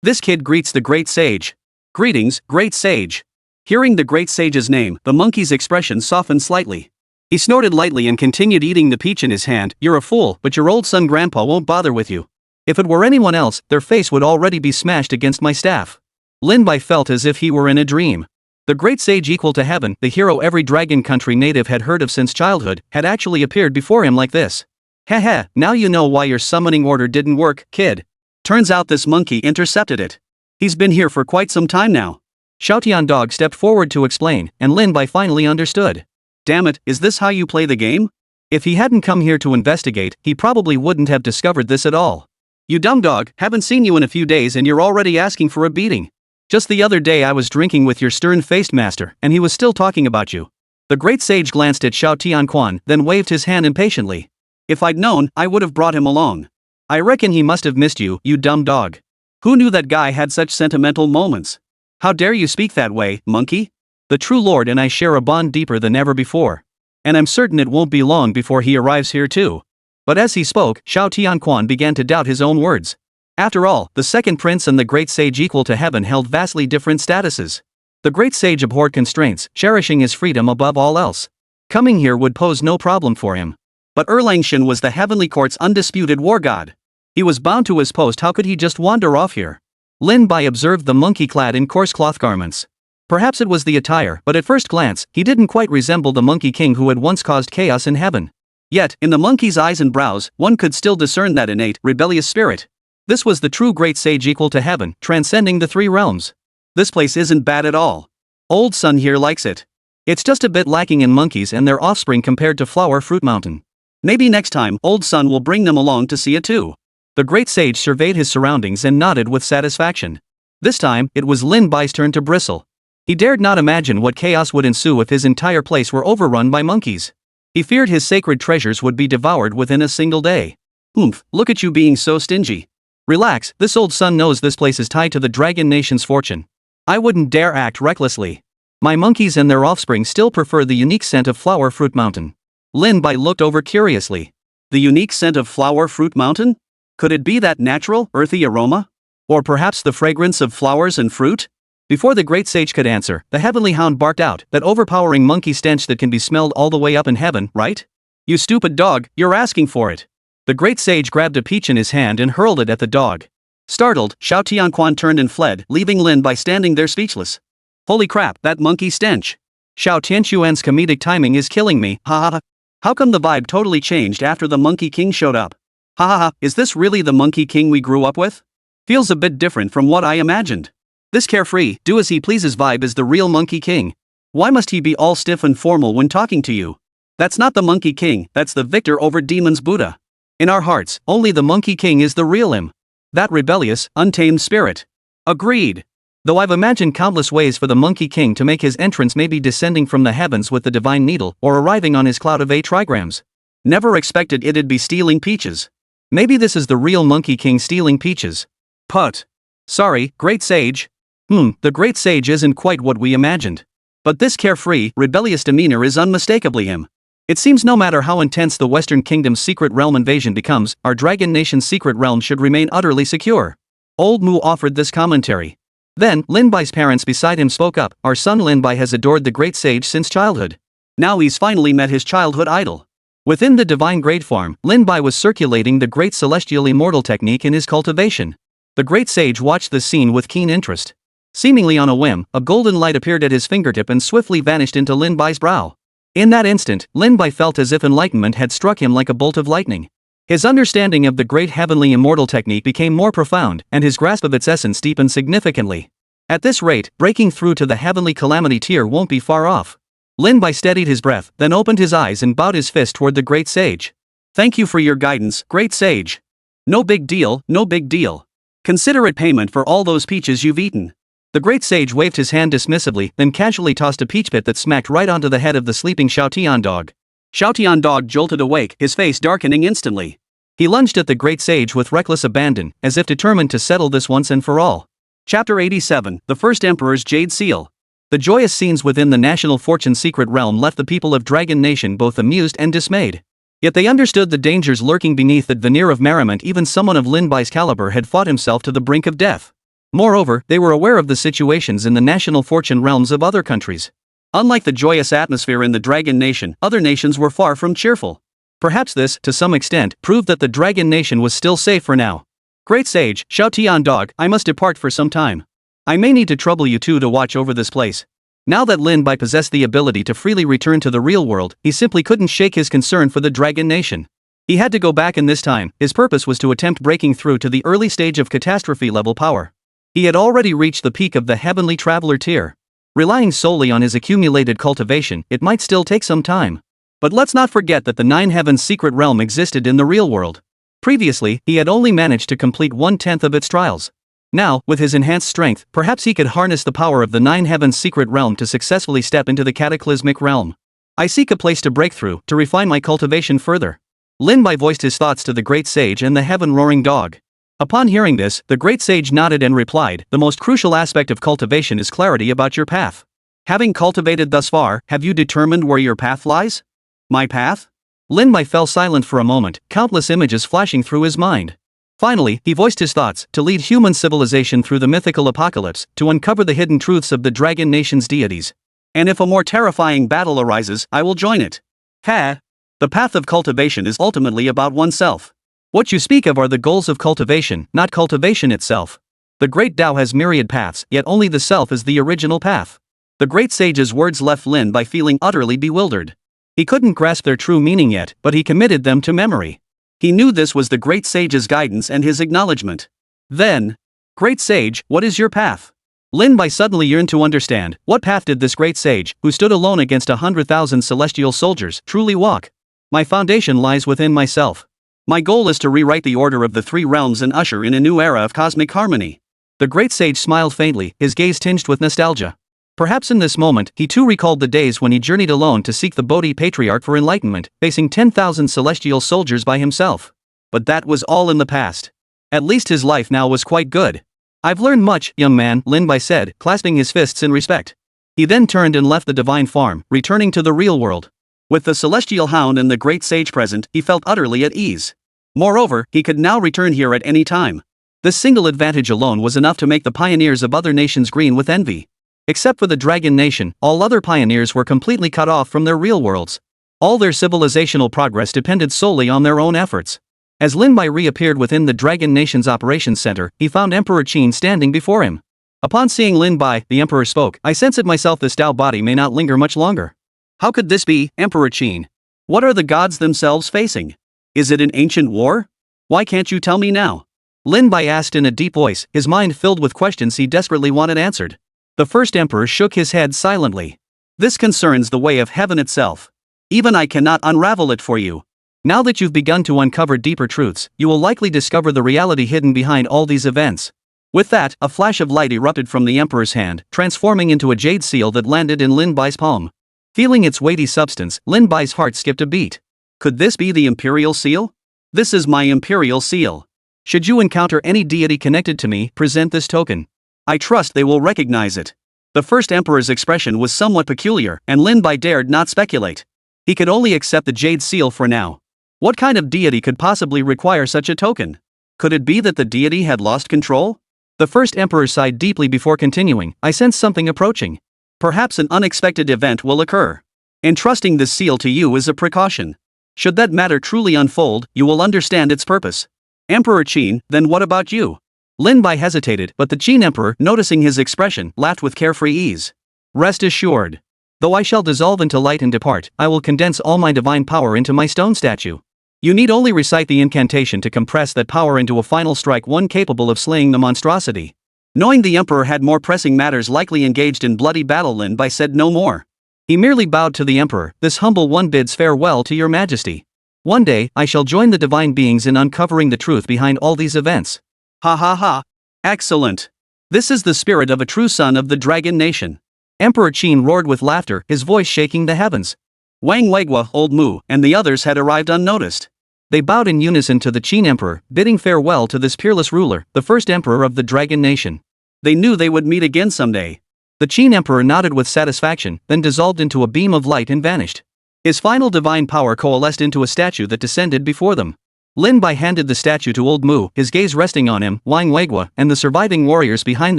This kid greets the great sage. Greetings, great sage. Hearing the great sage's name, the monkey's expression softened slightly. He snorted lightly and continued eating the peach in his hand. You're a fool, but your old son grandpa won't bother with you. If it were anyone else, their face would already be smashed against my staff. Lin Bai felt as if he were in a dream. The great sage equal to heaven, the hero every dragon country native had heard of since childhood, had actually appeared before him like this. Heh, now you know why your summoning order didn't work, kid. Turns out this monkey intercepted it. He's been here for quite some time now. Xiao Tian dog stepped forward to explain, and Lin Bai finally understood. Damn it, is this how you play the game? If he hadn't come here to investigate, he probably wouldn't have discovered this at all. You dumb dog, haven't seen you in a few days and you're already asking for a beating. Just the other day I was drinking with your stern-faced master, and he was still talking about you. The great sage glanced at Xiao Tianquan, then waved his hand impatiently. If I'd known, I would have brought him along. I reckon he must have missed you, you dumb dog. Who knew that guy had such sentimental moments? How dare you speak that way, monkey? The true lord and I share a bond deeper than ever before. And I'm certain it won't be long before he arrives here too. But as he spoke, Xiao Tianquan began to doubt his own words. After all, the second prince and the great sage equal to heaven held vastly different statuses. The great sage abhorred constraints, cherishing his freedom above all else. Coming here would pose no problem for him. But Erlangshan was the heavenly court's undisputed war god. He was bound to his post. How could he just wander off here? Lin Bai observed the monkey clad in coarse cloth garments. Perhaps it was the attire, but at first glance, he didn't quite resemble the monkey king who had once caused chaos in heaven. Yet, in the monkey's eyes and brows, one could still discern that innate, rebellious spirit. This was the true great sage equal to heaven, transcending the three realms. This place isn't bad at all. Old Sun here likes it. It's just a bit lacking in monkeys and their offspring compared to Flower Fruit Mountain. Maybe next time, Old Sun will bring them along to see it too. The great sage surveyed his surroundings and nodded with satisfaction. This time, it was Lin Bai's turn to bristle. He dared not imagine what chaos would ensue if his entire place were overrun by monkeys. He feared his sacred treasures would be devoured within a single day. Oomph, look at you being so stingy. Relax, this Old Sun knows this place is tied to the Dragon Nation's fortune. I wouldn't dare act recklessly. My monkeys and their offspring still prefer the unique scent of Flower Fruit Mountain. Lin Bai looked over curiously. The unique scent of Flower Fruit Mountain? Could it be that natural, earthy aroma? Or perhaps the fragrance of flowers and fruit? Before the great sage could answer, the heavenly hound barked out, that overpowering monkey stench that can be smelled all the way up in heaven, right? You stupid dog, you're asking for it. The great sage grabbed a peach in his hand and hurled it at the dog. Startled, Xiao Tianquan turned and fled, leaving Lin Bai standing there speechless. Holy crap, that monkey stench. Xiao Tianquan's comedic timing is killing me, ha ha ha. How come the vibe totally changed after the Monkey King showed up? Ha ha ha, is this really the Monkey King we grew up with? Feels a bit different from what I imagined. This carefree, do as he pleases vibe is the real Monkey King. Why must he be all stiff and formal when talking to you? That's not the Monkey King, that's the victor over demons Buddha. In our hearts, only the Monkey King is the real him. That rebellious, untamed spirit. Agreed. Though I've imagined countless ways for the Monkey King to make his entrance, maybe descending from the heavens with the divine needle, or arriving on his cloud of 8 trigrams. Never expected it'd be stealing peaches. Maybe this is the real Monkey King stealing peaches. Put. Sorry, great sage. The great sage isn't quite what we imagined. But this carefree, rebellious demeanor is unmistakably him. It seems no matter how intense the Western Kingdom's secret realm invasion becomes, our Dragon Nation's secret realm should remain utterly secure. Old Mu offered this commentary. Then, Lin Bai's parents beside him spoke up. Our son Lin Bai has adored the great sage since childhood. Now he's finally met his childhood idol. Within the divine great farm, Lin Bai was circulating the great celestial immortal technique in his cultivation. The great sage watched this scene with keen interest. Seemingly on a whim, a golden light appeared at his fingertip and swiftly vanished into Lin Bai's brow. In that instant, Lin Bai felt as if enlightenment had struck him like a bolt of lightning. His understanding of the great heavenly immortal technique became more profound, and his grasp of its essence deepened significantly. At this rate, breaking through to the heavenly calamity tier won't be far off. Lin Bai steadied his breath, then opened his eyes and bowed his fist toward the great sage. Thank you for your guidance, great sage. No big deal, no big deal. Consider it payment for all those peaches you've eaten. The great sage waved his hand dismissively, then casually tossed a peach pit that smacked right onto the head of the sleeping Xiaotian dog. Xiaotian dog jolted awake, his face darkening instantly. He lunged at the great sage with reckless abandon, as if determined to settle this once and for all. Chapter 87, The First Emperor's Jade Seal. The joyous scenes within the national fortune secret realm left the people of Dragon Nation both amused and dismayed. Yet they understood the dangers lurking beneath that veneer of merriment. Even someone of Lin Bai's caliber had fought himself to the brink of death. Moreover, they were aware of the situations in the national fortune realms of other countries. Unlike the joyous atmosphere in the Dragon Nation, other nations were far from cheerful. Perhaps this, to some extent, proved that the Dragon Nation was still safe for now. Great sage, Xiaotian dog, I must depart for some time. I may need to trouble you two to watch over this place. Now that Lin Bai possessed the ability to freely return to the real world, he simply couldn't shake his concern for the Dragon Nation. He had to go back, and this time, his purpose was to attempt breaking through to the early stage of catastrophe-level power. He had already reached the peak of the Heavenly Traveler tier. Relying solely on his accumulated cultivation, it might still take some time. But let's not forget that the Nine Heavens secret realm existed in the real world. Previously, he had only managed to complete 1/10 of its trials. Now, with his enhanced strength, perhaps he could harness the power of the Nine Heavens secret realm to successfully step into the cataclysmic realm. I seek a place to break through, to refine my cultivation further. Lin Bai voiced his thoughts to the great sage and the heaven-roaring dog. Upon hearing this, the great sage nodded and replied, "The most crucial aspect of cultivation is clarity about your path. Having cultivated thus far, have you determined where your path lies?" "My path?" Lin Bai fell silent for a moment, countless images flashing through his mind. Finally, he voiced his thoughts: to lead human civilization through the mythical apocalypse, to uncover the hidden truths of the dragon nation's deities. And if a more terrifying battle arises, I will join it. Ha! The path of cultivation is ultimately about oneself. What you speak of are the goals of cultivation, not cultivation itself. The great Tao has myriad paths, yet only the self is the original path. The great sage's words left Lin Bai feeling utterly bewildered. He couldn't grasp their true meaning yet, but he committed them to memory. He knew this was the great sage's guidance and his acknowledgement. Then, "Great sage, what is your path?" Lin Bai suddenly yearned to understand, what path did this great sage, who stood alone against 100,000 celestial soldiers, truly walk? "My foundation lies within myself. My goal is to rewrite the order of the three realms and usher in a new era of cosmic harmony." The great sage smiled faintly, his gaze tinged with nostalgia. Perhaps in this moment, he too recalled the days when he journeyed alone to seek the Bodhi patriarch for enlightenment, facing 10,000 celestial soldiers by himself. But that was all in the past. At least his life now was quite good. "I've learned much, young man," Lin Bai said, clasping his fists in respect. He then turned and left the divine farm, returning to the real world. With the celestial hound and the great sage present, he felt utterly at ease. Moreover, he could now return here at any time. This single advantage alone was enough to make the pioneers of other nations green with envy. Except for the dragon nation, all other pioneers were completely cut off from their real worlds. All their civilizational progress depended solely on their own efforts. As Lin Bai reappeared within the dragon nation's operations center, he found Emperor Qin standing before him. Upon seeing Lin Bai, the emperor spoke, "I sense it myself, this Tao body may not linger much longer." "How could this be, Emperor Qin? What are the gods themselves facing? Is it an ancient war? Why can't you tell me now?" Lin Bai asked in a deep voice, his mind filled with questions he desperately wanted answered. The first emperor shook his head silently. "This concerns the way of heaven itself. Even I cannot unravel it for you. Now that you've begun to uncover deeper truths, you will likely discover the reality hidden behind all these events." With that, a flash of light erupted from the emperor's hand, transforming into a jade seal that landed in Lin Bai's palm. Feeling its weighty substance, Lin Bai's heart skipped a beat. Could this be the imperial seal? "This is my imperial seal. Should you encounter any deity connected to me, present this token. I trust they will recognize it." The first emperor's expression was somewhat peculiar, and Lin Bai dared not speculate. He could only accept the jade seal for now. What kind of deity could possibly require such a token? Could it be that the deity had lost control? The first emperor sighed deeply before continuing, "I sense something approaching. Perhaps an unexpected event will occur. Entrusting this seal to you is a precaution. Should that matter truly unfold, you will understand its purpose." "Emperor Qin, then what about you?" Lin Bai hesitated, but the Qin emperor, noticing his expression, laughed with carefree ease. "Rest assured. Though I shall dissolve into light and depart, I will condense all my divine power into my stone statue. You need only recite the incantation to compress that power into a final strike, one capable of slaying the monstrosity." Knowing the emperor had more pressing matters likely engaged in bloody battle, Lin Bai said no more. He merely bowed to the emperor. "This humble one bids farewell to your majesty. One day, I shall join the divine beings in uncovering the truth behind all these events." "Ha ha ha. Excellent. This is the spirit of a true son of the dragon nation." Emperor Qin roared with laughter, his voice shaking the heavens. Wang Weigua, Old Mu, and the others had arrived unnoticed. They bowed in unison to the Qin emperor, bidding farewell to this peerless ruler, the first emperor of the dragon nation. They knew they would meet again someday. The Qin emperor nodded with satisfaction, then dissolved into a beam of light and vanished. His final divine power coalesced into a statue that descended before them. Lin Bai handed the statue to Old Mu, his gaze resting on him, Wang Weigua, and the surviving warriors behind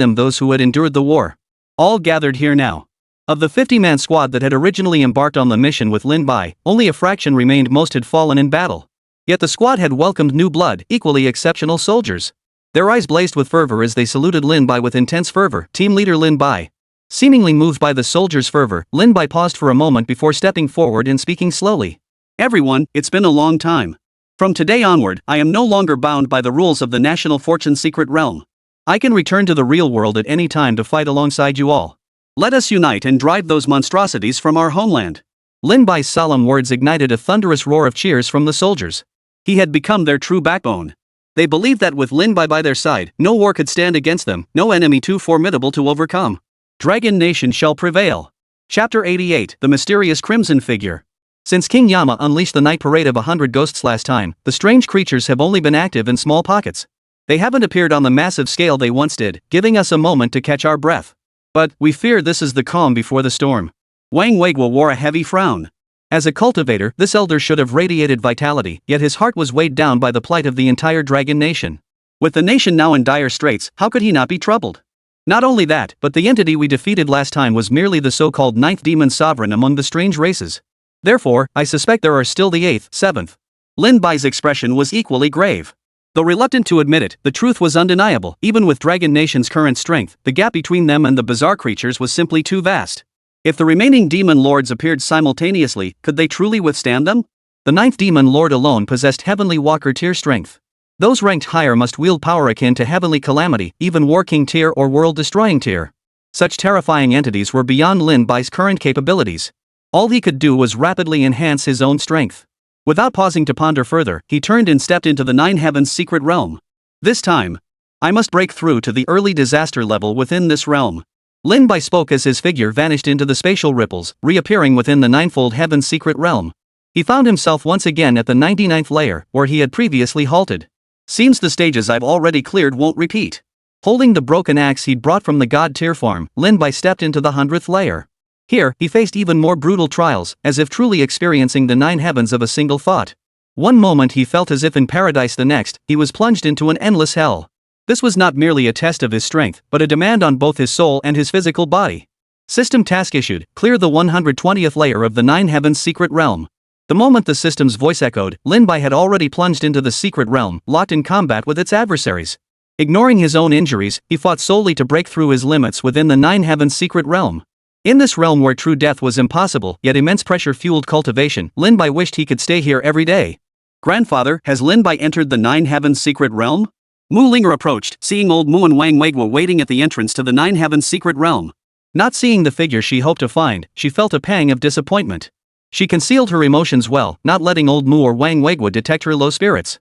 them, those who had endured the war. All gathered here now. Of the 50-man squad that had originally embarked on the mission with Lin Bai, only a fraction remained. Most had fallen in battle. Yet the squad had welcomed new blood, equally exceptional soldiers. Their eyes blazed with fervor as they saluted Lin Bai with intense fervor. Team leader Lin Bai. Seemingly moved by the soldiers' fervor, Lin Bai paused for a moment before stepping forward and speaking slowly. "Everyone, it's been a long time. From today onward, I am no longer bound by the rules of the National Fortune Secret Realm. I can return to the real world at any time to fight alongside you all. Let us unite and drive those monstrosities from our homeland." Lin Bai's solemn words ignited a thunderous roar of cheers from the soldiers. He had become their true backbone. They believed that with Lin Bai by their side, no war could stand against them, no enemy too formidable to overcome. Dragon Nation shall prevail. Chapter 88, The Mysterious Crimson Figure. Since King Yama unleashed the night parade of 100 ghosts last time, the strange creatures have only been active in small pockets. They haven't appeared on the massive scale they once did, giving us a moment to catch our breath. But we fear this is the calm before the storm. Wang Weiguo wore a heavy frown. As a cultivator, this elder should have radiated vitality, yet his heart was weighed down by the plight of the entire dragon nation. With the nation now in dire straits, how could he not be troubled? Not only that, but the entity we defeated last time was merely the so-called ninth demon sovereign among the strange races. Therefore, I suspect there are still the 8th, 7th. Lin Bai's expression was equally grave. Though reluctant to admit it, the truth was undeniable. Even with Dragon Nation's current strength, the gap between them and the bizarre creatures was simply too vast. If the remaining demon lords appeared simultaneously, could they truly withstand them? The 9th demon lord alone possessed heavenly walker tier strength. Those ranked higher must wield power akin to heavenly calamity, even war king tier or world destroying tier. Such terrifying entities were beyond Lin Bai's current capabilities. All he could do was rapidly enhance his own strength. Without pausing to ponder further, he turned and stepped into the Nine Heavens' secret realm. This time, I must break through to the early disaster level within this realm. Lin Bai spoke as his figure vanished into the spatial ripples, reappearing within the Ninefold Heaven's secret realm. He found himself once again at the 99th layer, where he had previously halted. Seems the stages I've already cleared won't repeat. Holding the broken axe he'd brought from the god tier farm, Lin Bai stepped into the 100th layer. Here, he faced even more brutal trials, as if truly experiencing the 9 heavens of a single thought. One moment he felt as if in paradise, the next, he was plunged into an endless hell. This was not merely a test of his strength, but a demand on both his soul and his physical body. System task issued: clear the 120th layer of the 9 heavens secret realm. The moment the system's voice echoed, Lin Bai had already plunged into the secret realm, locked in combat with its adversaries. Ignoring his own injuries, he fought solely to break through his limits within the 9 heavens secret realm. In this realm where true death was impossible, yet immense pressure fueled cultivation, Lin Bai wished he could stay here every day. Grandfather, has Lin Bai entered the 9 heavens secret realm? Mu Linger approached, seeing old Mu and Wang Weiguo waiting at the entrance to the 9 heavens secret realm. Not seeing the figure she hoped to find, she felt a pang of disappointment. She concealed her emotions well, not letting old Mu or Wang Weiguo detect her low spirits.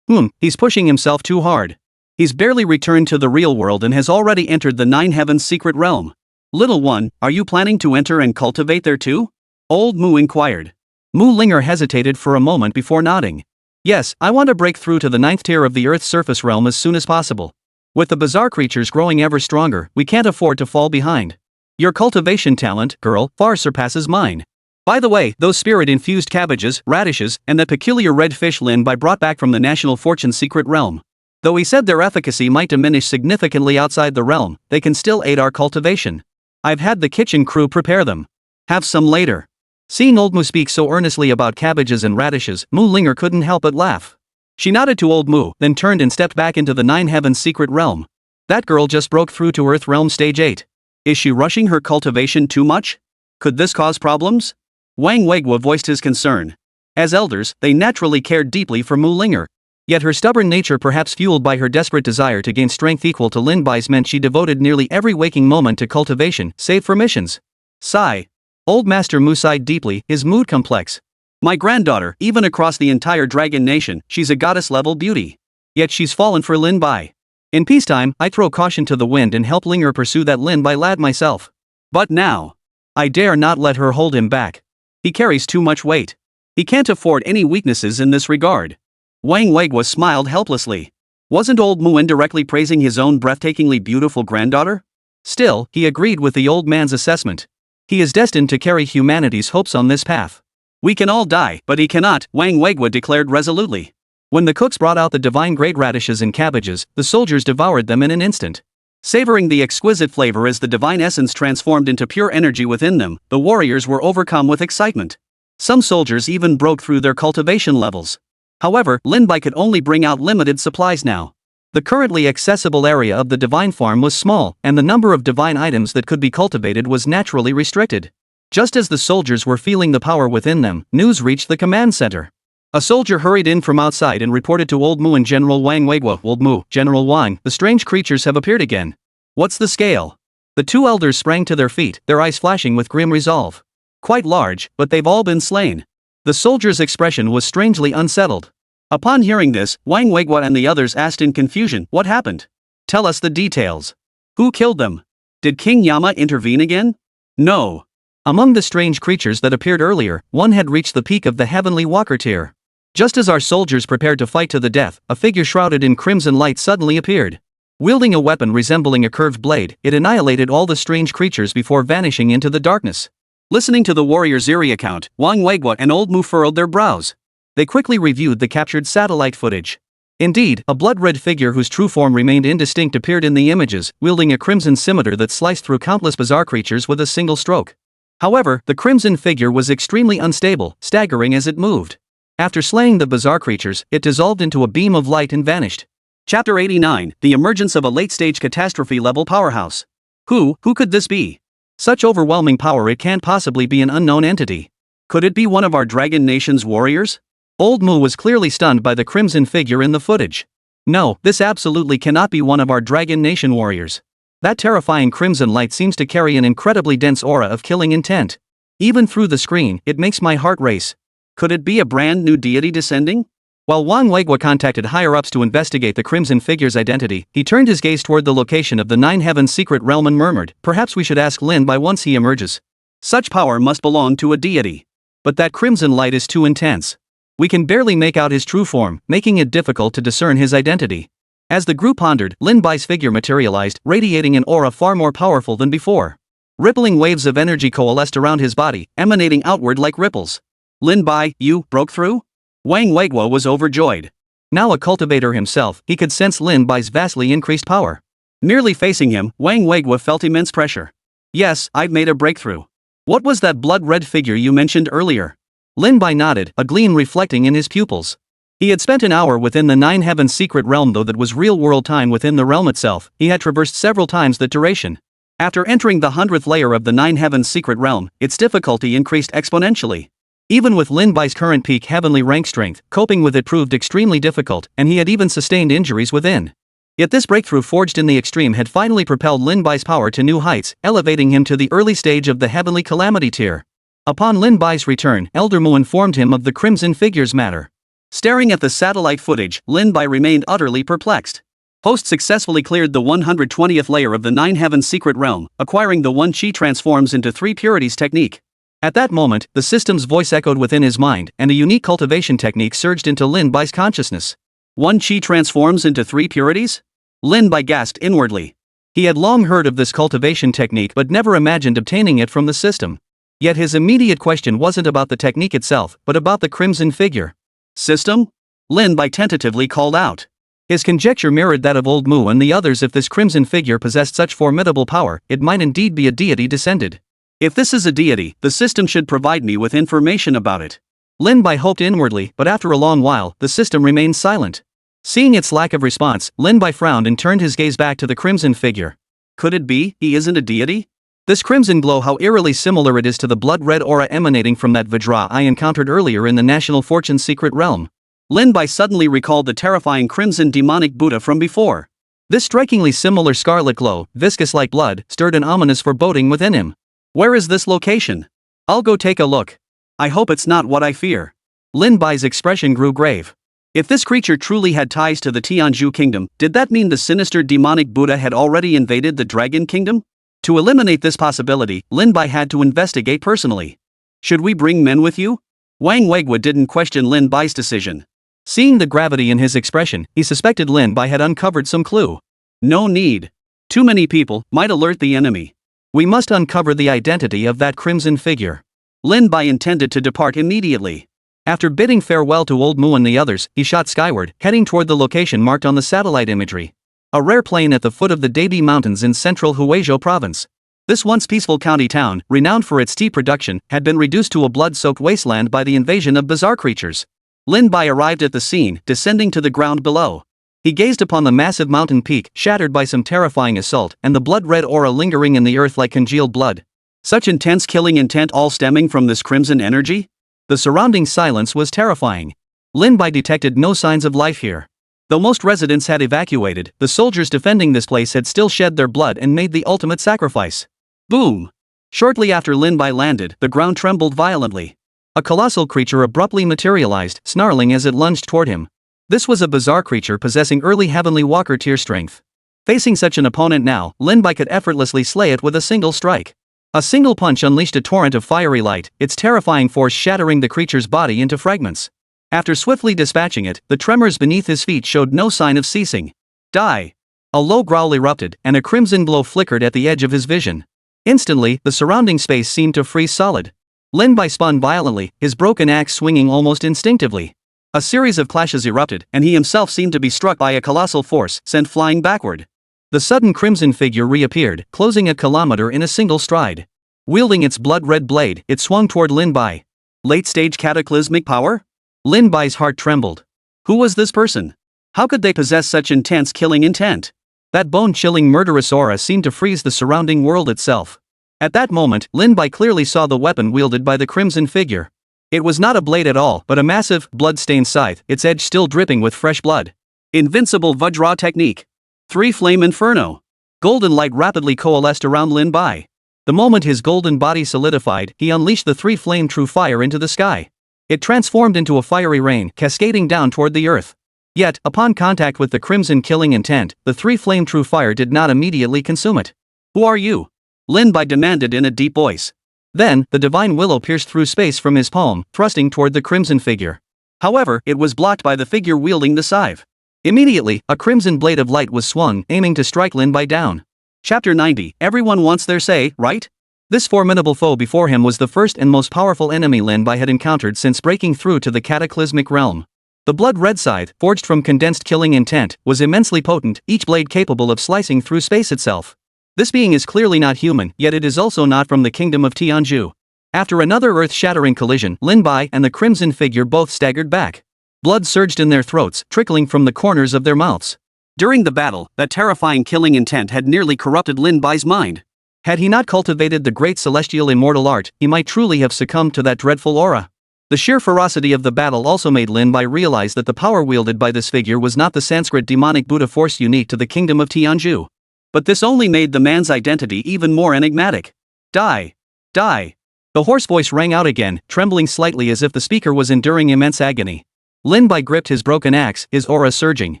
He's pushing himself too hard. He's barely returned to the real world and has already entered the 9 heavens secret realm. Little one, are you planning to enter and cultivate there too? Old Mu inquired. Mu Linger hesitated for a moment before nodding. Yes, I want to break through to the 9th tier of the Earth's surface realm as soon as possible. With the bizarre creatures growing ever stronger, we can't afford to fall behind. Your cultivation talent, girl, far surpasses mine. By the way, those spirit-infused cabbages, radishes, and that peculiar red fish Lin Bai brought back from the National Fortune secret realm. Though he said their efficacy might diminish significantly outside the realm, they can still aid our cultivation. I've had the kitchen crew prepare them. Have some later. Seeing old Mu speak so earnestly about cabbages and radishes, Mu Linger couldn't help but laugh. She nodded to old Mu, then turned and stepped back into the 9 heavens secret realm. That girl just broke through to Earth Realm Stage 8. Is she rushing her cultivation too much? Could this cause problems? Wang Weiguo voiced his concern. As elders, they naturally cared deeply for Mu Linger. Yet her stubborn nature, perhaps fueled by her desperate desire to gain strength equal to Lin Bai's, meant she devoted nearly every waking moment to cultivation, save for missions. Sigh. Old Master Mu sighed deeply, his mood complex. My granddaughter, even across the entire Dragon Nation, she's a goddess-level beauty. Yet she's fallen for Lin Bai. In peacetime, I throw caution to the wind and help Linger pursue that Lin Bai lad myself. But now, I dare not let her hold him back. He carries too much weight. He can't afford any weaknesses in this regard. Wang Weiguo smiled helplessly. Wasn't old Mu indirectly praising his own breathtakingly beautiful granddaughter? Still, he agreed with the old man's assessment. He is destined to carry humanity's hopes on this path. We can all die, but he cannot, Wang Weiguo declared resolutely. When the cooks brought out the divine great radishes and cabbages, the soldiers devoured them in an instant. Savoring the exquisite flavor as the divine essence transformed into pure energy within them, the warriors were overcome with excitement. Some soldiers even broke through their cultivation levels. However, Lin Bai could only bring out limited supplies now. The currently accessible area of the divine farm was small, and the number of divine items that could be cultivated was naturally restricted. Just as the soldiers were feeling the power within them, news reached the command center. A soldier hurried in from outside and reported to old Mu and General Wang Weiguo. Old Mu, General Wang, the strange creatures have appeared again. What's the scale? The two elders sprang to their feet, their eyes flashing with grim resolve. Quite large, but they've all been slain. The soldier's expression was strangely unsettled. Upon hearing this, Wang Weiguo and the others asked in confusion, what happened? Tell us the details. Who killed them? Did King Yama intervene again? No. Among the strange creatures that appeared earlier, one had reached the peak of the heavenly walker tier. Just as our soldiers prepared to fight to the death, a figure shrouded in crimson light suddenly appeared. Wielding a weapon resembling a curved blade, it annihilated all the strange creatures before vanishing into the darkness. Listening to the warrior's eerie account, Wang Weiguo and Old Mu furrowed their brows. They quickly reviewed the captured satellite footage. Indeed, a blood-red figure whose true form remained indistinct appeared in the images, wielding a crimson scimitar that sliced through countless bizarre creatures with a single stroke. However, the crimson figure was extremely unstable, staggering as it moved. After slaying the bizarre creatures, it dissolved into a beam of light and vanished. Chapter 89, The Emergence of a Late-Stage Catastrophe-Level Powerhouse. Who could this be? Such overwhelming power, it can't possibly be an unknown entity. Could it be one of our Dragon Nation's warriors? Old Mu was clearly stunned by the crimson figure in the footage. No, this absolutely cannot be one of our Dragon Nation warriors. That terrifying crimson light seems to carry an incredibly dense aura of killing intent. Even through the screen, it makes my heart race. Could it be a brand new deity descending? While Wang Weiguo contacted higher-ups to investigate the crimson figure's identity, he turned his gaze toward the location of the Nine Heavens secret realm and murmured, "Perhaps we should ask Lin Bai once he emerges. Such power must belong to a deity. But that crimson light is too intense. We can barely make out his true form, making it difficult to discern his identity." As the group pondered, Lin Bai's figure materialized, radiating an aura far more powerful than before. Rippling waves of energy coalesced around his body, emanating outward like ripples. "Lin Bai, you broke through?" Wang Weiguo was overjoyed. Now a cultivator himself, he could sense Lin Bai's vastly increased power. Merely facing him, Wang Weiguo felt immense pressure. "Yes, I've made a breakthrough. What was that blood-red figure you mentioned earlier?" Lin Bai nodded, a gleam reflecting in his pupils. He had spent an hour within the Nine Heavens secret realm, though that was real-world time within the realm itself. He had traversed several times that duration. After entering the 100th layer of the Nine Heavens secret realm, its difficulty increased exponentially. Even with Lin Bai's current peak heavenly rank strength, coping with it proved extremely difficult, and he had even sustained injuries within. Yet this breakthrough forged in the extreme had finally propelled Lin Bai's power to new heights, elevating him to the early stage of the heavenly calamity tier. Upon Lin Bai's return, Elder Mu informed him of the crimson figure's matter. Staring at the satellite footage, Lin Bai remained utterly perplexed. Host successfully cleared the 120th layer of the Nine Heavens secret realm, acquiring the One Chi transforms into three purities technique. At that moment, the system's voice echoed within his mind, and a unique cultivation technique surged into Lin Bai's consciousness. One Chi transforms into three purities? Lin Bai gasped inwardly. He had long heard of this cultivation technique but never imagined obtaining it from the system. Yet his immediate question wasn't about the technique itself, but about the crimson figure. "System?" Lin Bai tentatively called out. His conjecture mirrored that of Old Mu and the others. If this crimson figure possessed such formidable power, it might indeed be a deity descended. If this is a deity, the system should provide me with information about it. Lin Bai hoped inwardly, but after a long while, the system remained silent. Seeing its lack of response, Lin Bai frowned and turned his gaze back to the crimson figure. Could it be he isn't a deity? This crimson glow, how eerily similar it is to the blood-red aura emanating from that Vajra I encountered earlier in the National Fortune secret realm. Lin Bai suddenly recalled the terrifying crimson demonic Buddha from before. This strikingly similar scarlet glow, viscous like blood, stirred an ominous foreboding within him. Where is this location? I'll go take a look. I hope it's not what I fear. Lin Bai's expression grew grave. If this creature truly had ties to the Tianzhu kingdom, did that mean the sinister demonic Buddha had already invaded the Dragon Kingdom? To eliminate this possibility, Lin Bai had to investigate personally. "Should we bring men with you?" Wang Weiguo didn't question Lin Bai's decision. Seeing the gravity in his expression, he suspected Lin Bai had uncovered some clue. "No need. Too many people might alert the enemy. We must uncover the identity of that crimson figure." Lin Bai intended to depart immediately. After bidding farewell to Old Mu and the others, he shot skyward, heading toward the location marked on the satellite imagery. A rare plain at the foot of the Debi Mountains in central Huizhou province. This once peaceful county town, renowned for its tea production, had been reduced to a blood-soaked wasteland by the invasion of bizarre creatures. Lin Bai arrived at the scene, descending to the ground below. He gazed upon the massive mountain peak, shattered by some terrifying assault, and the blood-red aura lingering in the earth like congealed blood. Such intense killing intent, all stemming from this crimson energy? The surrounding silence was terrifying. Lin Bai detected no signs of life here. Though most residents had evacuated, the soldiers defending this place had still shed their blood and made the ultimate sacrifice. Boom! Shortly after Lin Bai landed, the ground trembled violently. A colossal creature abruptly materialized, snarling as it lunged toward him. This was a bizarre creature possessing early heavenly walker tier strength. Facing such an opponent now, Lin Bai could effortlessly slay it with a single strike. A single punch unleashed a torrent of fiery light, its terrifying force shattering the creature's body into fragments. After swiftly dispatching it, the tremors beneath his feet showed no sign of ceasing. Die! A low growl erupted, and a crimson glow flickered at the edge of his vision. Instantly, the surrounding space seemed to freeze solid. Lin Bai spun violently, his broken axe swinging almost instinctively. A series of clashes erupted, and he himself seemed to be struck by a colossal force, sent flying backward. The sudden crimson figure reappeared, closing a kilometer in a single stride. Wielding its blood-red blade, it swung toward Lin Bai. Late-stage cataclysmic power? Lin Bai's heart trembled. Who was this person? How could they possess such intense killing intent? That bone-chilling murderous aura seemed to freeze the surrounding world itself. At that moment, Lin Bai clearly saw the weapon wielded by the crimson figure. It was not a blade at all, but a massive, blood-stained scythe, its edge still dripping with fresh blood. Invincible Vajra technique. 3-flame inferno. Golden light rapidly coalesced around Lin Bai. The moment his golden body solidified, he unleashed the 3-flame true fire into the sky. It transformed into a fiery rain, cascading down toward the earth. Yet, upon contact with the crimson killing intent, the 3-flame true fire did not immediately consume it. Who are you? Lin Bai demanded in a deep voice. Then, the divine willow pierced through space from his palm, thrusting toward the crimson figure. However, it was blocked by the figure wielding the scythe. Immediately, a crimson blade of light was swung, aiming to strike Lin Bai down. Chapter 90. Everyone wants their say, right? This formidable foe before him was the first and most powerful enemy Lin Bai had encountered since breaking through to the cataclysmic realm. The blood-red scythe, forged from condensed killing intent, was immensely potent, each blade capable of slicing through space itself. This being is clearly not human, yet it is also not from the kingdom of Tianzhu. After another earth-shattering collision, Lin Bai and the crimson figure both staggered back. Blood surged in their throats, trickling from the corners of their mouths. During the battle, that terrifying killing intent had nearly corrupted Lin Bai's mind. Had he not cultivated the great celestial immortal art, he might truly have succumbed to that dreadful aura. The sheer ferocity of the battle also made Lin Bai realize that the power wielded by this figure was not the Sanskrit demonic Buddha force unique to the kingdom of Tianzhu. But this only made the man's identity even more enigmatic. Die! Die! The hoarse voice rang out again, trembling slightly as if the speaker was enduring immense agony. Lin Bai gripped his broken axe, his aura surging.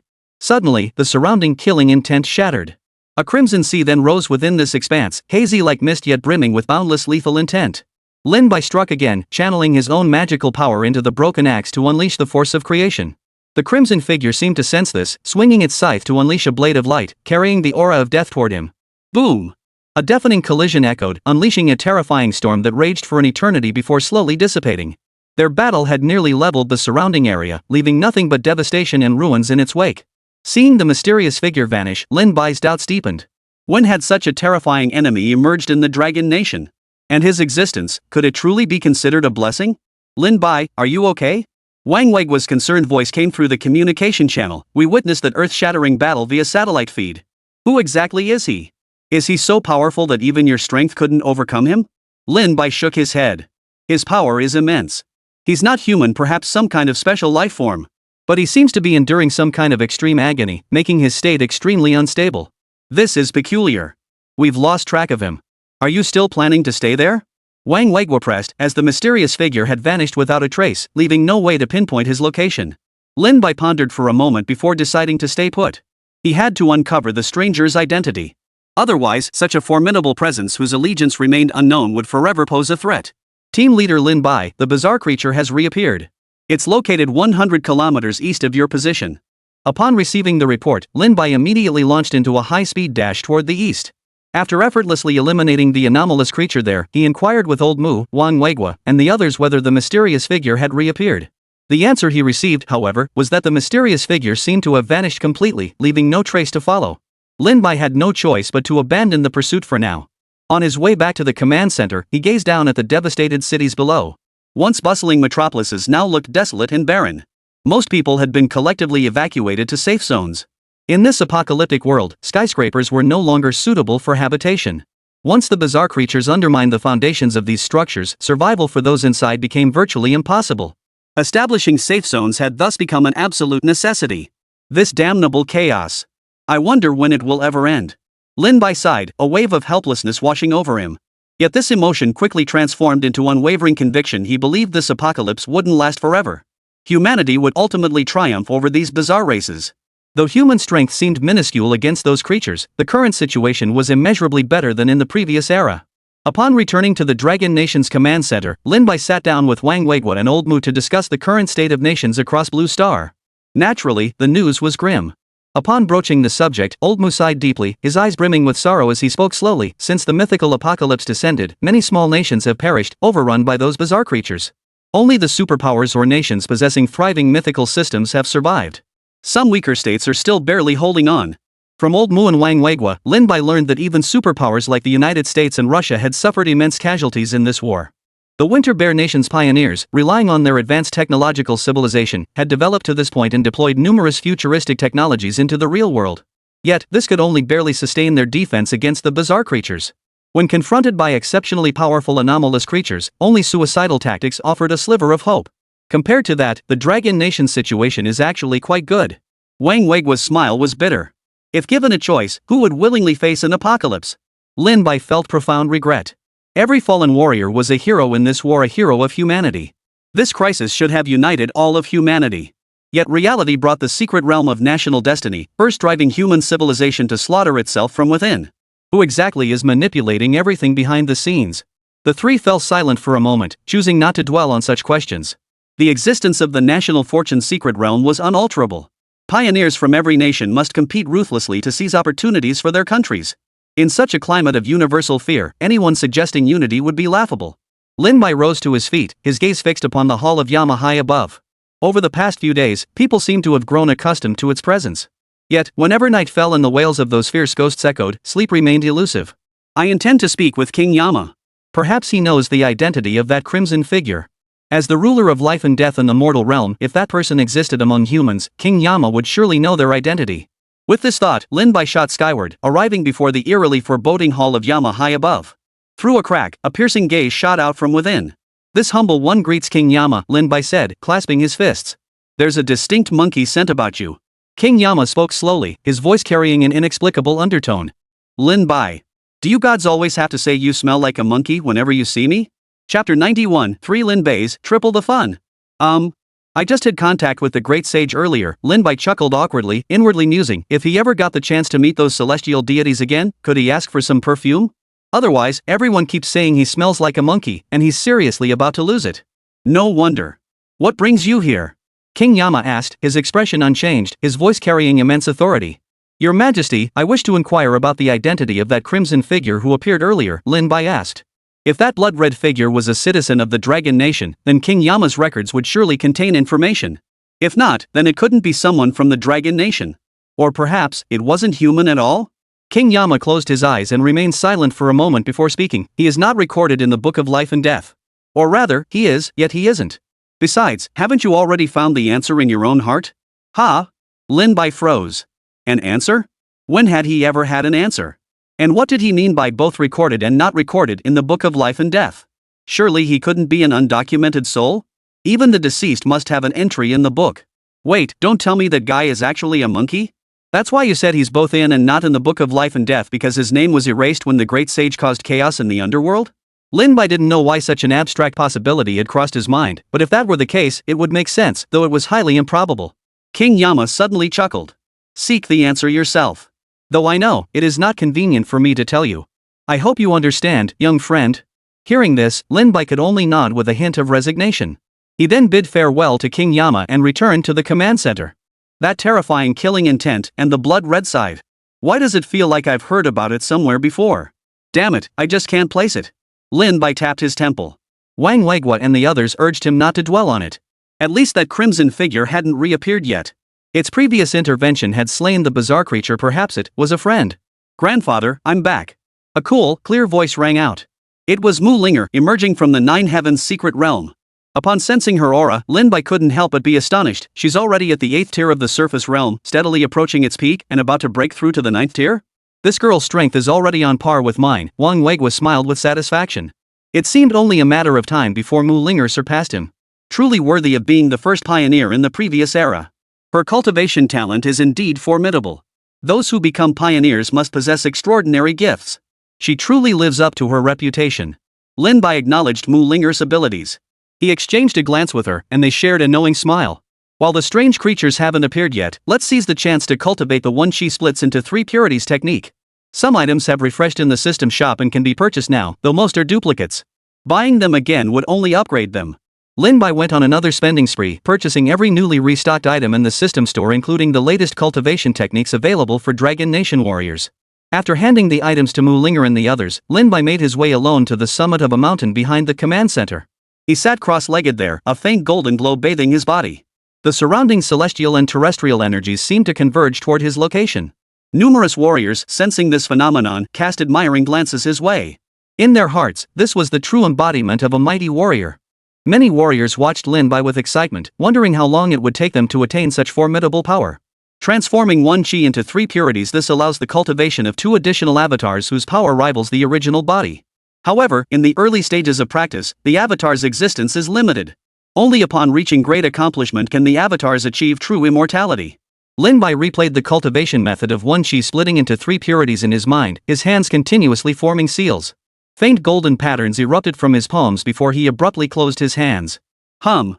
Suddenly, the surrounding killing intent shattered. A crimson sea then rose within this expanse, hazy like mist yet brimming with boundless lethal intent. Lin Bai struck again, channeling his own magical power into the broken axe to unleash the force of creation. The crimson figure seemed to sense this, swinging its scythe to unleash a blade of light, carrying the aura of death toward him. Boom! A deafening collision echoed, unleashing a terrifying storm that raged for an eternity before slowly dissipating. Their battle had nearly leveled the surrounding area, leaving nothing but devastation and ruins in its wake. Seeing the mysterious figure vanish, Lin Bai's doubts deepened. When had such a terrifying enemy emerged in the Dragon Nation? And his existence, could it truly be considered a blessing? Lin Bai, are you okay? Wang Weigua's concerned voice came through the communication channel. We witnessed that earth-shattering battle via satellite feed. Who exactly is he? Is he so powerful that even your strength couldn't overcome him? Lin Bai shook his head. His power is immense. He's not human, perhaps some kind of special life form. But he seems to be enduring some kind of extreme agony, making his state extremely unstable. This is peculiar. We've lost track of him. Are you still planning to stay there? Wang Weigua pressed, as the mysterious figure had vanished without a trace, leaving no way to pinpoint his location. Lin Bai pondered for a moment before deciding to stay put. He had to uncover the stranger's identity. Otherwise, such a formidable presence whose allegiance remained unknown would forever pose a threat. Team leader Lin Bai, the bizarre creature has reappeared. It's located 100 kilometers east of your position. Upon receiving the report, Lin Bai immediately launched into a high-speed dash toward the east. After effortlessly eliminating the anomalous creature there, he inquired with Old Mu, Wang Weigua, and the others whether the mysterious figure had reappeared. The answer he received, however, was that the mysterious figure seemed to have vanished completely, leaving no trace to follow. Lin Bai had no choice but to abandon the pursuit for now. On his way back to the command center, he gazed down at the devastated cities below. Once bustling metropolises now looked desolate and barren. Most people had been collectively evacuated to safe zones. In this apocalyptic world, skyscrapers were no longer suitable for habitation. Once the bizarre creatures undermined the foundations of these structures, survival for those inside became virtually impossible. Establishing safe zones had thus become an absolute necessity. This damnable chaos. I wonder when it will ever end. Lin Bai sighed, a wave of helplessness washing over him. Yet this emotion quickly transformed into unwavering conviction. He believed this apocalypse wouldn't last forever. Humanity would ultimately triumph over these bizarre races. Though human strength seemed minuscule against those creatures, the current situation was immeasurably better than in the previous era. Upon returning to the Dragon Nation's command center, Lin Bai sat down with Wang Weiguo and Old Mu to discuss the current state of nations across Blue Star. Naturally, the news was grim. Upon broaching the subject, Old Mu sighed deeply, his eyes brimming with sorrow as he spoke slowly. Since the mythical apocalypse descended, many small nations have perished, overrun by those bizarre creatures. Only the superpowers or nations possessing thriving mythical systems have survived. Some weaker states are still barely holding on. From Old Mu and Wang Weiguo, Lin Bai learned that even superpowers like the United States and Russia had suffered immense casualties in this war. The Winter Bear Nation's pioneers, relying on their advanced technological civilization, had developed to this point and deployed numerous futuristic technologies into the real world. Yet, this could only barely sustain their defense against the bizarre creatures. When confronted by exceptionally powerful anomalous creatures, only suicidal tactics offered a sliver of hope. Compared to that, the Dragon Nation's situation is actually quite good. Wang Weiguo's smile was bitter. If given a choice, who would willingly face an apocalypse? Lin Bai felt profound regret. Every fallen warrior was a hero in this war, a hero of humanity. This crisis should have united all of humanity. Yet reality brought the secret realm of national destiny, first driving human civilization to slaughter itself from within. Who exactly is manipulating everything behind the scenes? The three fell silent for a moment, choosing not to dwell on such questions. The existence of the national fortune secret realm was unalterable. Pioneers from every nation must compete ruthlessly to seize opportunities for their countries. In such a climate of universal fear, anyone suggesting unity would be laughable. Lin Bai rose to his feet, his gaze fixed upon the hall of Yama high above. Over the past few days, people seemed to have grown accustomed to its presence. Yet, whenever night fell and the wails of those fierce ghosts echoed, sleep remained elusive. I intend to speak with King Yama. Perhaps he knows the identity of that crimson figure. As the ruler of life and death in the mortal realm, if that person existed among humans, King Yama would surely know their identity. With this thought, Lin Bai shot skyward, arriving before the eerily foreboding hall of Yama high above. Through a crack, a piercing gaze shot out from within. This humble one greets King Yama, Lin Bai said, clasping his fists. There's a distinct monkey scent about you. King Yama spoke slowly, his voice carrying an inexplicable undertone. Lin Bai. Do you gods always have to say you smell like a monkey whenever you see me? Chapter 91, 3 Lin Bais, triple the fun. I just had contact with the great sage earlier. Lin Bai chuckled awkwardly, inwardly musing, if he ever got the chance to meet those celestial deities again, could he ask for some perfume? Otherwise, everyone keeps saying he smells like a monkey, and he's seriously about to lose it. No wonder. What brings you here? King Yama asked, his expression unchanged, his voice carrying immense authority. Your Majesty, I wish to inquire about the identity of that crimson figure who appeared earlier, Lin Bai asked. If that blood-red figure was a citizen of the Dragon Nation, then King Yama's records would surely contain information. If not, then it couldn't be someone from the Dragon Nation. Or perhaps, it wasn't human at all? King Yama closed his eyes and remained silent for a moment before speaking. He is not recorded in the Book of Life and Death. Or rather, he is, yet he isn't. Besides, haven't you already found the answer in your own heart? Ha? Lin Bai froze. An answer? When had he ever had an answer? And what did he mean by both recorded and not recorded in the Book of Life and Death? Surely he couldn't be an undocumented soul? Even the deceased must have an entry in the book. Wait, don't tell me that guy is actually a monkey? That's why you said he's both in and not in the Book of Life and Death, because his name was erased when the great sage caused chaos in the underworld? Lin Bai didn't know why such an abstract possibility had crossed his mind, but if that were the case, it would make sense, though it was highly improbable. King Yama suddenly chuckled. Seek the answer yourself. Though I know, it is not convenient for me to tell you. I hope you understand, young friend. Hearing this, Lin Bai could only nod with a hint of resignation. He then bid farewell to King Yama and returned to the command center. That terrifying killing intent, and the blood-red side. Why does it feel like I've heard about it somewhere before? Damn it, I just can't place it. Lin Bai tapped his temple. Wang Weiguo and the others urged him not to dwell on it. At least that crimson figure hadn't reappeared yet. Its previous intervention had slain the bizarre creature, perhaps it was a friend. Grandfather, I'm back. A cool, clear voice rang out. It was Mu Linger, emerging from the Nine Heavens secret realm. Upon sensing her aura, Lin Bai couldn't help but be astonished. She's already at the 8th tier of the surface realm, steadily approaching its peak and about to break through to the 9th tier? This girl's strength is already on par with mine. Wang Weiguo smiled with satisfaction. It seemed only a matter of time before Mu Linger surpassed him. Truly worthy of being the first pioneer in the previous era. Her cultivation talent is indeed formidable. Those who become pioneers must possess extraordinary gifts. She truly lives up to her reputation. Lin Bai acknowledged Mu Linger's abilities. He exchanged a glance with her, and they shared a knowing smile. While the strange creatures haven't appeared yet, let's seize the chance to cultivate the one she splits into 3 purities technique. Some items have refreshed in the system shop and can be purchased now, though most are duplicates. Buying them again would only upgrade them. Lin Bai went on another spending spree, purchasing every newly restocked item in the system store, including the latest cultivation techniques available for Dragon Nation warriors. After handing the items to Mu Linger and the others, Lin Bai made his way alone to the summit of a mountain behind the command center. He sat cross-legged there, a faint golden glow bathing his body. The surrounding celestial and terrestrial energies seemed to converge toward his location. Numerous warriors, sensing this phenomenon, cast admiring glances his way. In their hearts, this was the true embodiment of a mighty warrior. Many warriors watched Lin Bai with excitement, wondering how long it would take them to attain such formidable power. Transforming one chi into 3 purities, this allows the cultivation of 2 additional avatars whose power rivals the original body. However, in the early stages of practice, the avatar's existence is limited. Only upon reaching great accomplishment can the avatars achieve true immortality. Lin Bai replayed the cultivation method of one chi splitting into 3 purities in his mind, his hands continuously forming seals. Faint golden patterns erupted from his palms before he abruptly closed his hands. A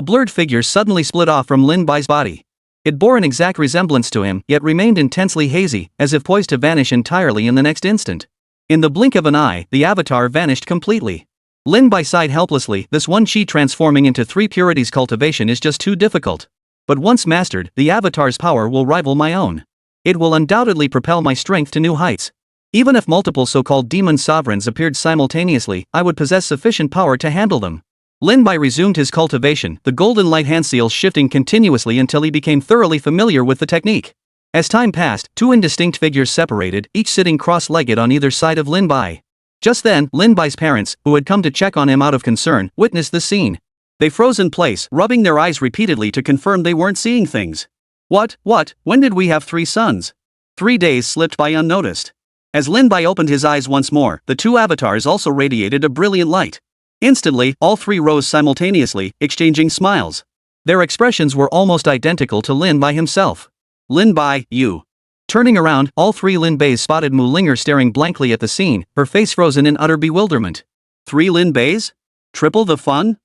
blurred figure suddenly split off from Lin Bai's body. It bore an exact resemblance to him, yet remained intensely hazy, as if poised to vanish entirely in the next instant. In the blink of an eye, the avatar vanished completely. Lin Bai sighed helplessly. This one chi transforming into 3 purities cultivation is just too difficult. But once mastered, the avatar's power will rival my own. It will undoubtedly propel my strength to new heights. Even if multiple so-called demon sovereigns appeared simultaneously, I would possess sufficient power to handle them. Lin Bai resumed his cultivation, the golden light hand seals shifting continuously until he became thoroughly familiar with the technique. As time passed, 2 indistinct figures separated, each sitting cross-legged on either side of Lin Bai. Just then, Lin Bai's parents, who had come to check on him out of concern, witnessed the scene. They froze in place, rubbing their eyes repeatedly to confirm they weren't seeing things. What? When did we have 3 sons? 3 days slipped by unnoticed. As Lin Bai opened his eyes once more, the 2 avatars also radiated a brilliant light. Instantly, all 3 rose simultaneously, exchanging smiles. Their expressions were almost identical to Lin Bai himself. Lin Bai, you. Turning around, all 3 Lin Bais spotted Mu Linger staring blankly at the scene, her face frozen in utter bewilderment. 3 Lin Bais? Triple the fun?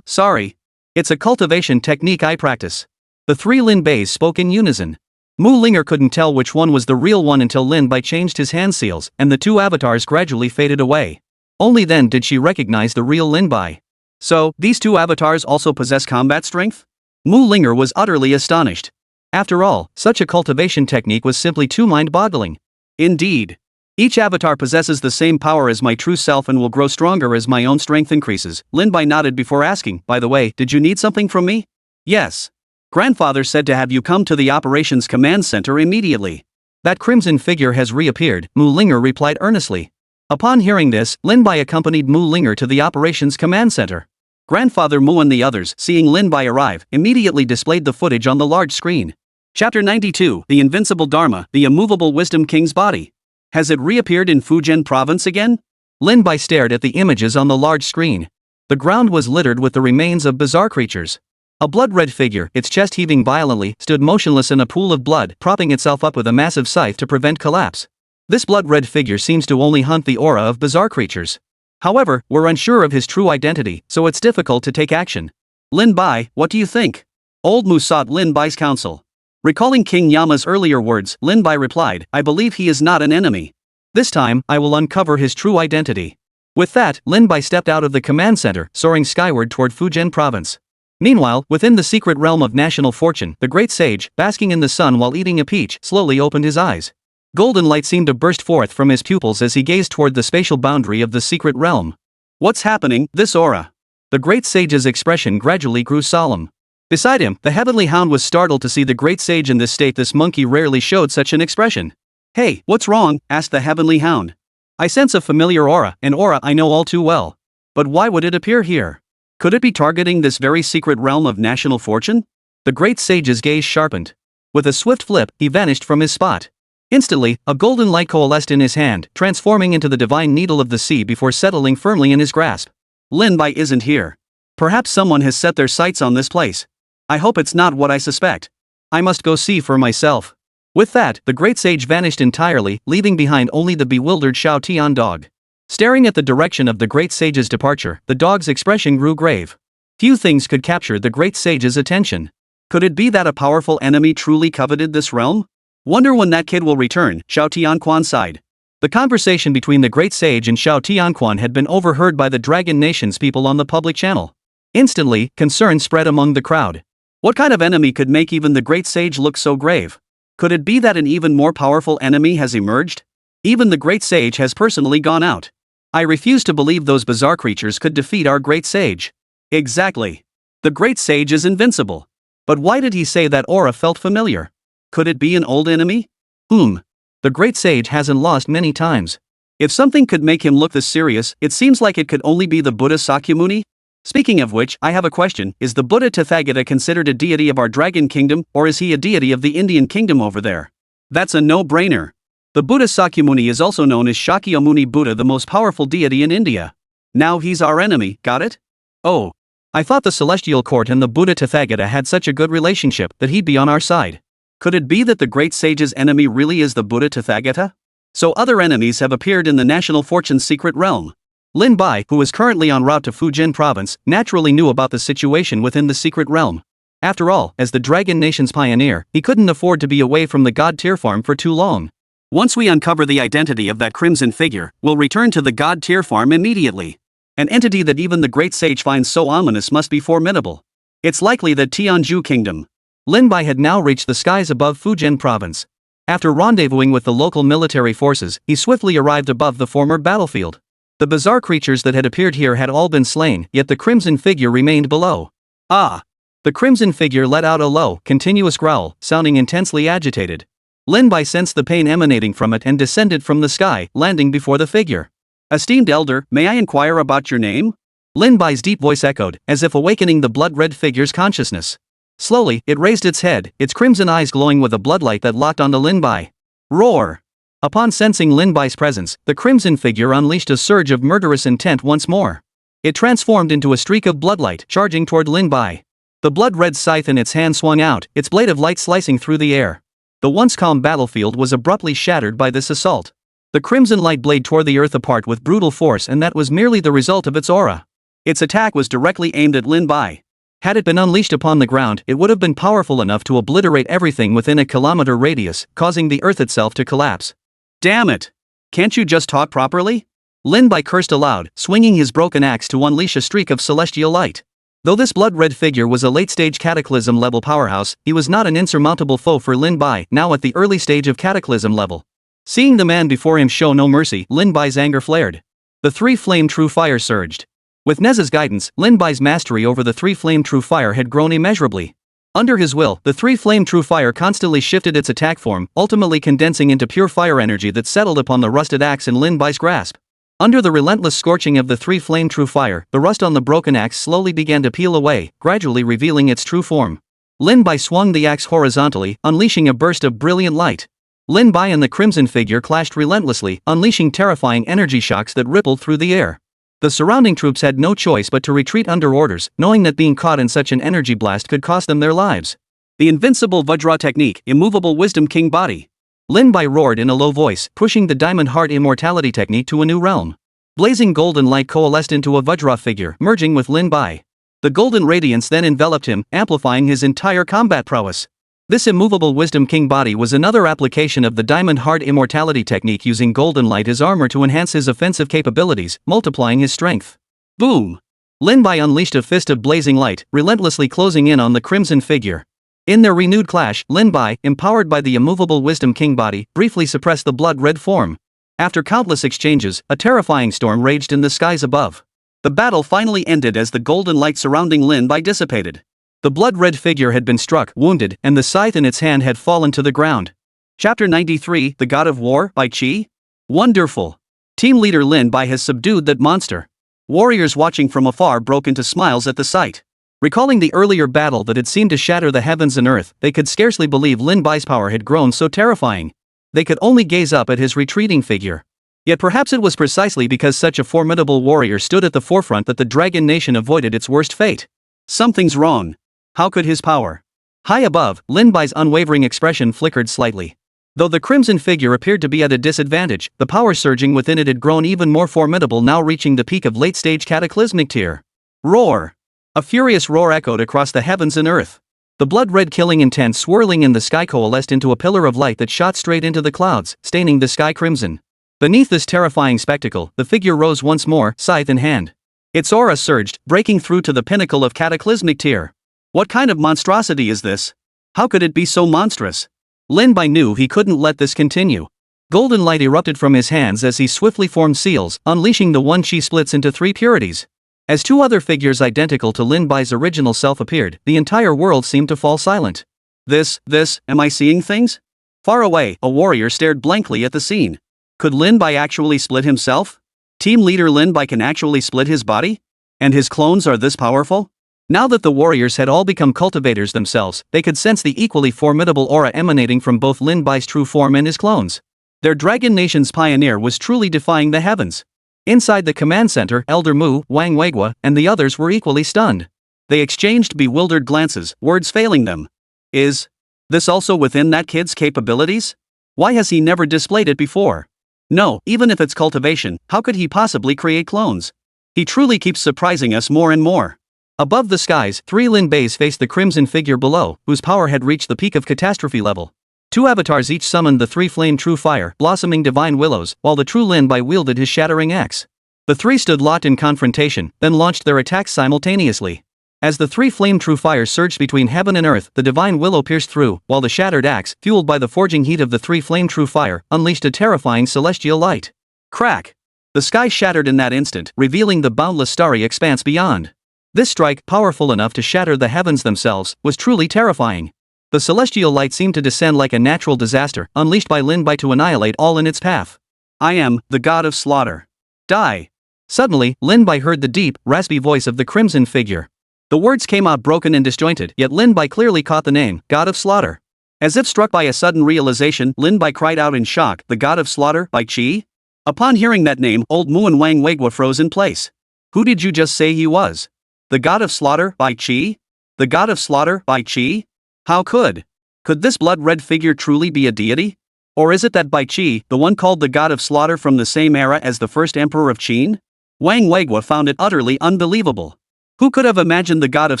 Sorry. It's a cultivation technique I practice. The 3 Lin Bais spoke in unison. Mu Linger couldn't tell which one was the real one until Lin Bai changed his hand seals, and the 2 avatars gradually faded away. Only then did she recognize the real Lin Bai. So, these 2 avatars also possess combat strength? Mu Linger was utterly astonished. After all, such a cultivation technique was simply too mind-boggling. Indeed. Each avatar possesses the same power as my true self and will grow stronger as my own strength increases. Lin Bai nodded before asking, by the way, did you need something from me? Yes. Grandfather said to have you come to the operations command center immediately. That crimson figure has reappeared, Mu Linger replied earnestly. Upon hearing this, Lin Bai accompanied Mu Linger to the operations command center. Grandfather Mu and the others, seeing Lin Bai arrive, immediately displayed the footage on the large screen. Chapter 92, The Invincible Dharma, the Immovable Wisdom King's Body. Has it reappeared in Fujian province again? Lin Bai stared at the images on the large screen. The ground was littered with the remains of bizarre creatures. A blood-red figure, its chest heaving violently, stood motionless in a pool of blood, propping itself up with a massive scythe to prevent collapse. This blood-red figure seems to only hunt the aura of bizarre creatures. However, we're unsure of his true identity, so it's difficult to take action. Lin Bai, what do you think? Old Mu sought Lin Bai's counsel. Recalling King Yama's earlier words, Lin Bai replied, I believe he is not an enemy. This time, I will uncover his true identity. With that, Lin Bai stepped out of the command center, soaring skyward toward Fujian province. Meanwhile, within the secret realm of national fortune, the great sage, basking in the sun while eating a peach, slowly opened his eyes. Golden light seemed to burst forth from his pupils as he gazed toward the spatial boundary of the secret realm. What's happening, this aura? The great sage's expression gradually grew solemn. Beside him, the heavenly hound was startled to see the great sage in this state. This monkey rarely showed such an expression. Hey, what's wrong? Asked the heavenly hound. I sense a familiar aura, an aura I know all too well. But why would it appear here? Could it be targeting this very secret realm of national fortune? The great sage's gaze sharpened. With a swift flip, he vanished from his spot. Instantly, a golden light coalesced in his hand, transforming into the divine needle of the sea before settling firmly in his grasp. Lin Bai isn't here. Perhaps someone has set their sights on this place. I hope it's not what I suspect. I must go see for myself. With that, the great sage vanished entirely, leaving behind only the bewildered Xiao Tian dog. Staring at the direction of the great sage's departure, the dog's expression grew grave. Few things could capture the great sage's attention. Could it be that a powerful enemy truly coveted this realm? Wonder when that kid will return, Xiao Tianquan sighed. The conversation between the great sage and Xiao Tianquan had been overheard by the Dragon Nation's people on the public channel. Instantly, concern spread among the crowd. What kind of enemy could make even the great sage look so grave? Could it be that an even more powerful enemy has emerged? Even the great sage has personally gone out. I refuse to believe those bizarre creatures could defeat our great sage. Exactly. The great sage is invincible. But why did he say that aura felt familiar? Could it be an old enemy? The great sage hasn't lost many times. If something could make him look this serious, it seems like it could only be the Buddha Sakyamuni. Speaking of which, I have a question. Is the Buddha Tathagata considered a deity of our dragon kingdom, or is he a deity of the Indian kingdom over there? That's a no-brainer. The Buddha Sakyamuni is also known as Shakyamuni Buddha, the most powerful deity in India. Now he's our enemy, got it? Oh. I thought the Celestial Court and the Buddha Tathagata had such a good relationship that he'd be on our side. Could it be that the great sage's enemy really is the Buddha Tathagata? So other enemies have appeared in the National Fortune's secret realm. Lin Bai, who was currently en route to Fujian province, naturally knew about the situation within the secret realm. After all, as the Dragon Nation's pioneer, he couldn't afford to be away from the God Tier farm for too long. Once we uncover the identity of that crimson figure, we'll return to the God Tier farm immediately. An entity that even the great sage finds so ominous must be formidable. It's likely that Tianju Kingdom. Lin Bai had now reached the skies above Fujian province. After rendezvousing with the local military forces, he swiftly arrived above the former battlefield. The bizarre creatures that had appeared here had all been slain, yet the crimson figure remained below. Ah! The crimson figure let out a low, continuous growl, sounding intensely agitated. Lin Bai sensed the pain emanating from it and descended from the sky, landing before the figure. Esteemed elder, may I inquire about your name? Lin Bai's deep voice echoed, as if awakening the blood-red figure's consciousness. Slowly, it raised its head, its crimson eyes glowing with a bloodlight that locked onto Lin Bai. Roar! Upon sensing Lin Bai's presence, the crimson figure unleashed a surge of murderous intent once more. It transformed into a streak of bloodlight, charging toward Lin Bai. The blood-red scythe in its hand swung out, its blade of light slicing through the air. The once calm battlefield was abruptly shattered by this assault. The crimson light blade tore the earth apart with brutal force, and that was merely the result of its aura. Its attack was directly aimed at Lin Bai. Had it been unleashed upon the ground, it would have been powerful enough to obliterate everything within a kilometer radius, causing the earth itself to collapse. Damn it! Can't you just talk properly? Lin Bai cursed aloud, swinging his broken axe to unleash a streak of celestial light. Though this blood-red figure was a late-stage cataclysm-level powerhouse, he was not an insurmountable foe for Lin Bai, now at the early stage of cataclysm level. Seeing the man before him show no mercy, Lin Bai's anger flared. The three-flame true fire surged. With Neza's guidance, Lin Bai's mastery over the three-flame true fire had grown immeasurably. Under his will, the three-flame true fire constantly shifted its attack form, ultimately condensing into pure fire energy that settled upon the rusted axe in Lin Bai's grasp. Under the relentless scorching of the three-flame true fire, the rust on the broken axe slowly began to peel away, gradually revealing its true form. Lin Bai swung the axe horizontally, unleashing a burst of brilliant light. Lin Bai and the crimson figure clashed relentlessly, unleashing terrifying energy shocks that rippled through the air. The surrounding troops had no choice but to retreat under orders, knowing that being caught in such an energy blast could cost them their lives. The invincible Vajra technique, immovable wisdom king body. Lin Bai roared in a low voice, pushing the diamond heart immortality technique to a new realm. Blazing golden light coalesced into a Vajra figure, merging with Lin Bai. The golden radiance then enveloped him, amplifying his entire combat prowess. This immovable wisdom king body was another application of the diamond heart immortality technique, using golden light as armor to enhance his offensive capabilities, multiplying his strength. Boom! Lin Bai unleashed a fist of blazing light, relentlessly closing in on the crimson figure. In their renewed clash, Lin Bai, empowered by the immovable wisdom king body, briefly suppressed the blood-red form. After countless exchanges, a terrifying storm raged in the skies above. The battle finally ended as the golden light surrounding Lin Bai dissipated. The blood-red figure had been struck, wounded, and the scythe in its hand had fallen to the ground. Chapter 93, The God of War, by Chi? Wonderful! Team leader Lin Bai has subdued that monster. Warriors watching from afar broke into smiles at the sight. Recalling the earlier battle that had seemed to shatter the heavens and earth, they could scarcely believe Lin Bai's power had grown so terrifying. They could only gaze up at his retreating figure. Yet perhaps it was precisely because such a formidable warrior stood at the forefront that the Dragon Nation avoided its worst fate. Something's wrong. How could his power? High above, Lin Bai's unwavering expression flickered slightly. Though the crimson figure appeared to be at a disadvantage, the power surging within it had grown even more formidable, now reaching the peak of late-stage cataclysmic tier. Roar! A furious roar echoed across the heavens and earth. The blood-red killing intent swirling in the sky coalesced into a pillar of light that shot straight into the clouds, staining the sky crimson. Beneath this terrifying spectacle, the figure rose once more, scythe in hand. Its aura surged, breaking through to the pinnacle of cataclysmic tier. What kind of monstrosity is this? How could it be so monstrous? Lin Bai knew he couldn't let this continue. Golden light erupted from his hands as he swiftly formed seals, unleashing the one chi splits into three purities. As two other figures identical to Lin Bai's original self appeared, the entire world seemed to fall silent. Am I seeing things? Far away, a warrior stared blankly at the scene. Could Lin Bai actually split himself? Team leader Lin Bai can actually split his body? And his clones are this powerful? Now that the warriors had all become cultivators themselves, they could sense the equally formidable aura emanating from both Lin Bai's true form and his clones. Their Dragon Nation's pioneer was truly defying the heavens. Inside the command center, Elder Mu, Wang Weigua, and the others were equally stunned. They exchanged bewildered glances, words failing them. Is this also within that kid's capabilities? Why has he never displayed it before? No, even if it's cultivation, how could he possibly create clones? He truly keeps surprising us more and more. Above the skies, three Lin Bais faced the crimson figure below, whose power had reached the peak of catastrophe level. Two avatars each summoned the three flame true fire, blossoming divine willows, while the true Lin Bai wielded his shattering axe. The three stood locked in confrontation, then launched their attacks simultaneously. As the three flame true fires surged between heaven and earth, the divine willow pierced through, while the shattered axe, fueled by the forging heat of the three flame true fire, unleashed a terrifying celestial light. Crack! The sky shattered in that instant, revealing the boundless starry expanse beyond. This strike, powerful enough to shatter the heavens themselves, was truly terrifying. The celestial light seemed to descend like a natural disaster, unleashed by Lin Bai to annihilate all in its path. I am the god of slaughter. Die! Suddenly, Lin Bai heard the deep, raspy voice of the crimson figure. The words came out broken and disjointed, yet Lin Bai clearly caught the name, God of Slaughter. As if struck by a sudden realization, Lin Bai cried out in shock, the god of slaughter, Bai Qi? Upon hearing that name, old Mu and Wang Weigua froze in place. Who did you just say he was? The god of slaughter, Bai Qi? The god of slaughter, Bai Qi? How could this blood-red figure truly be a deity? Or is it that Bai Qi, the one called the god of slaughter from the same era as the first emperor of Qin? Wang Weigua found it utterly unbelievable. Who could have imagined the god of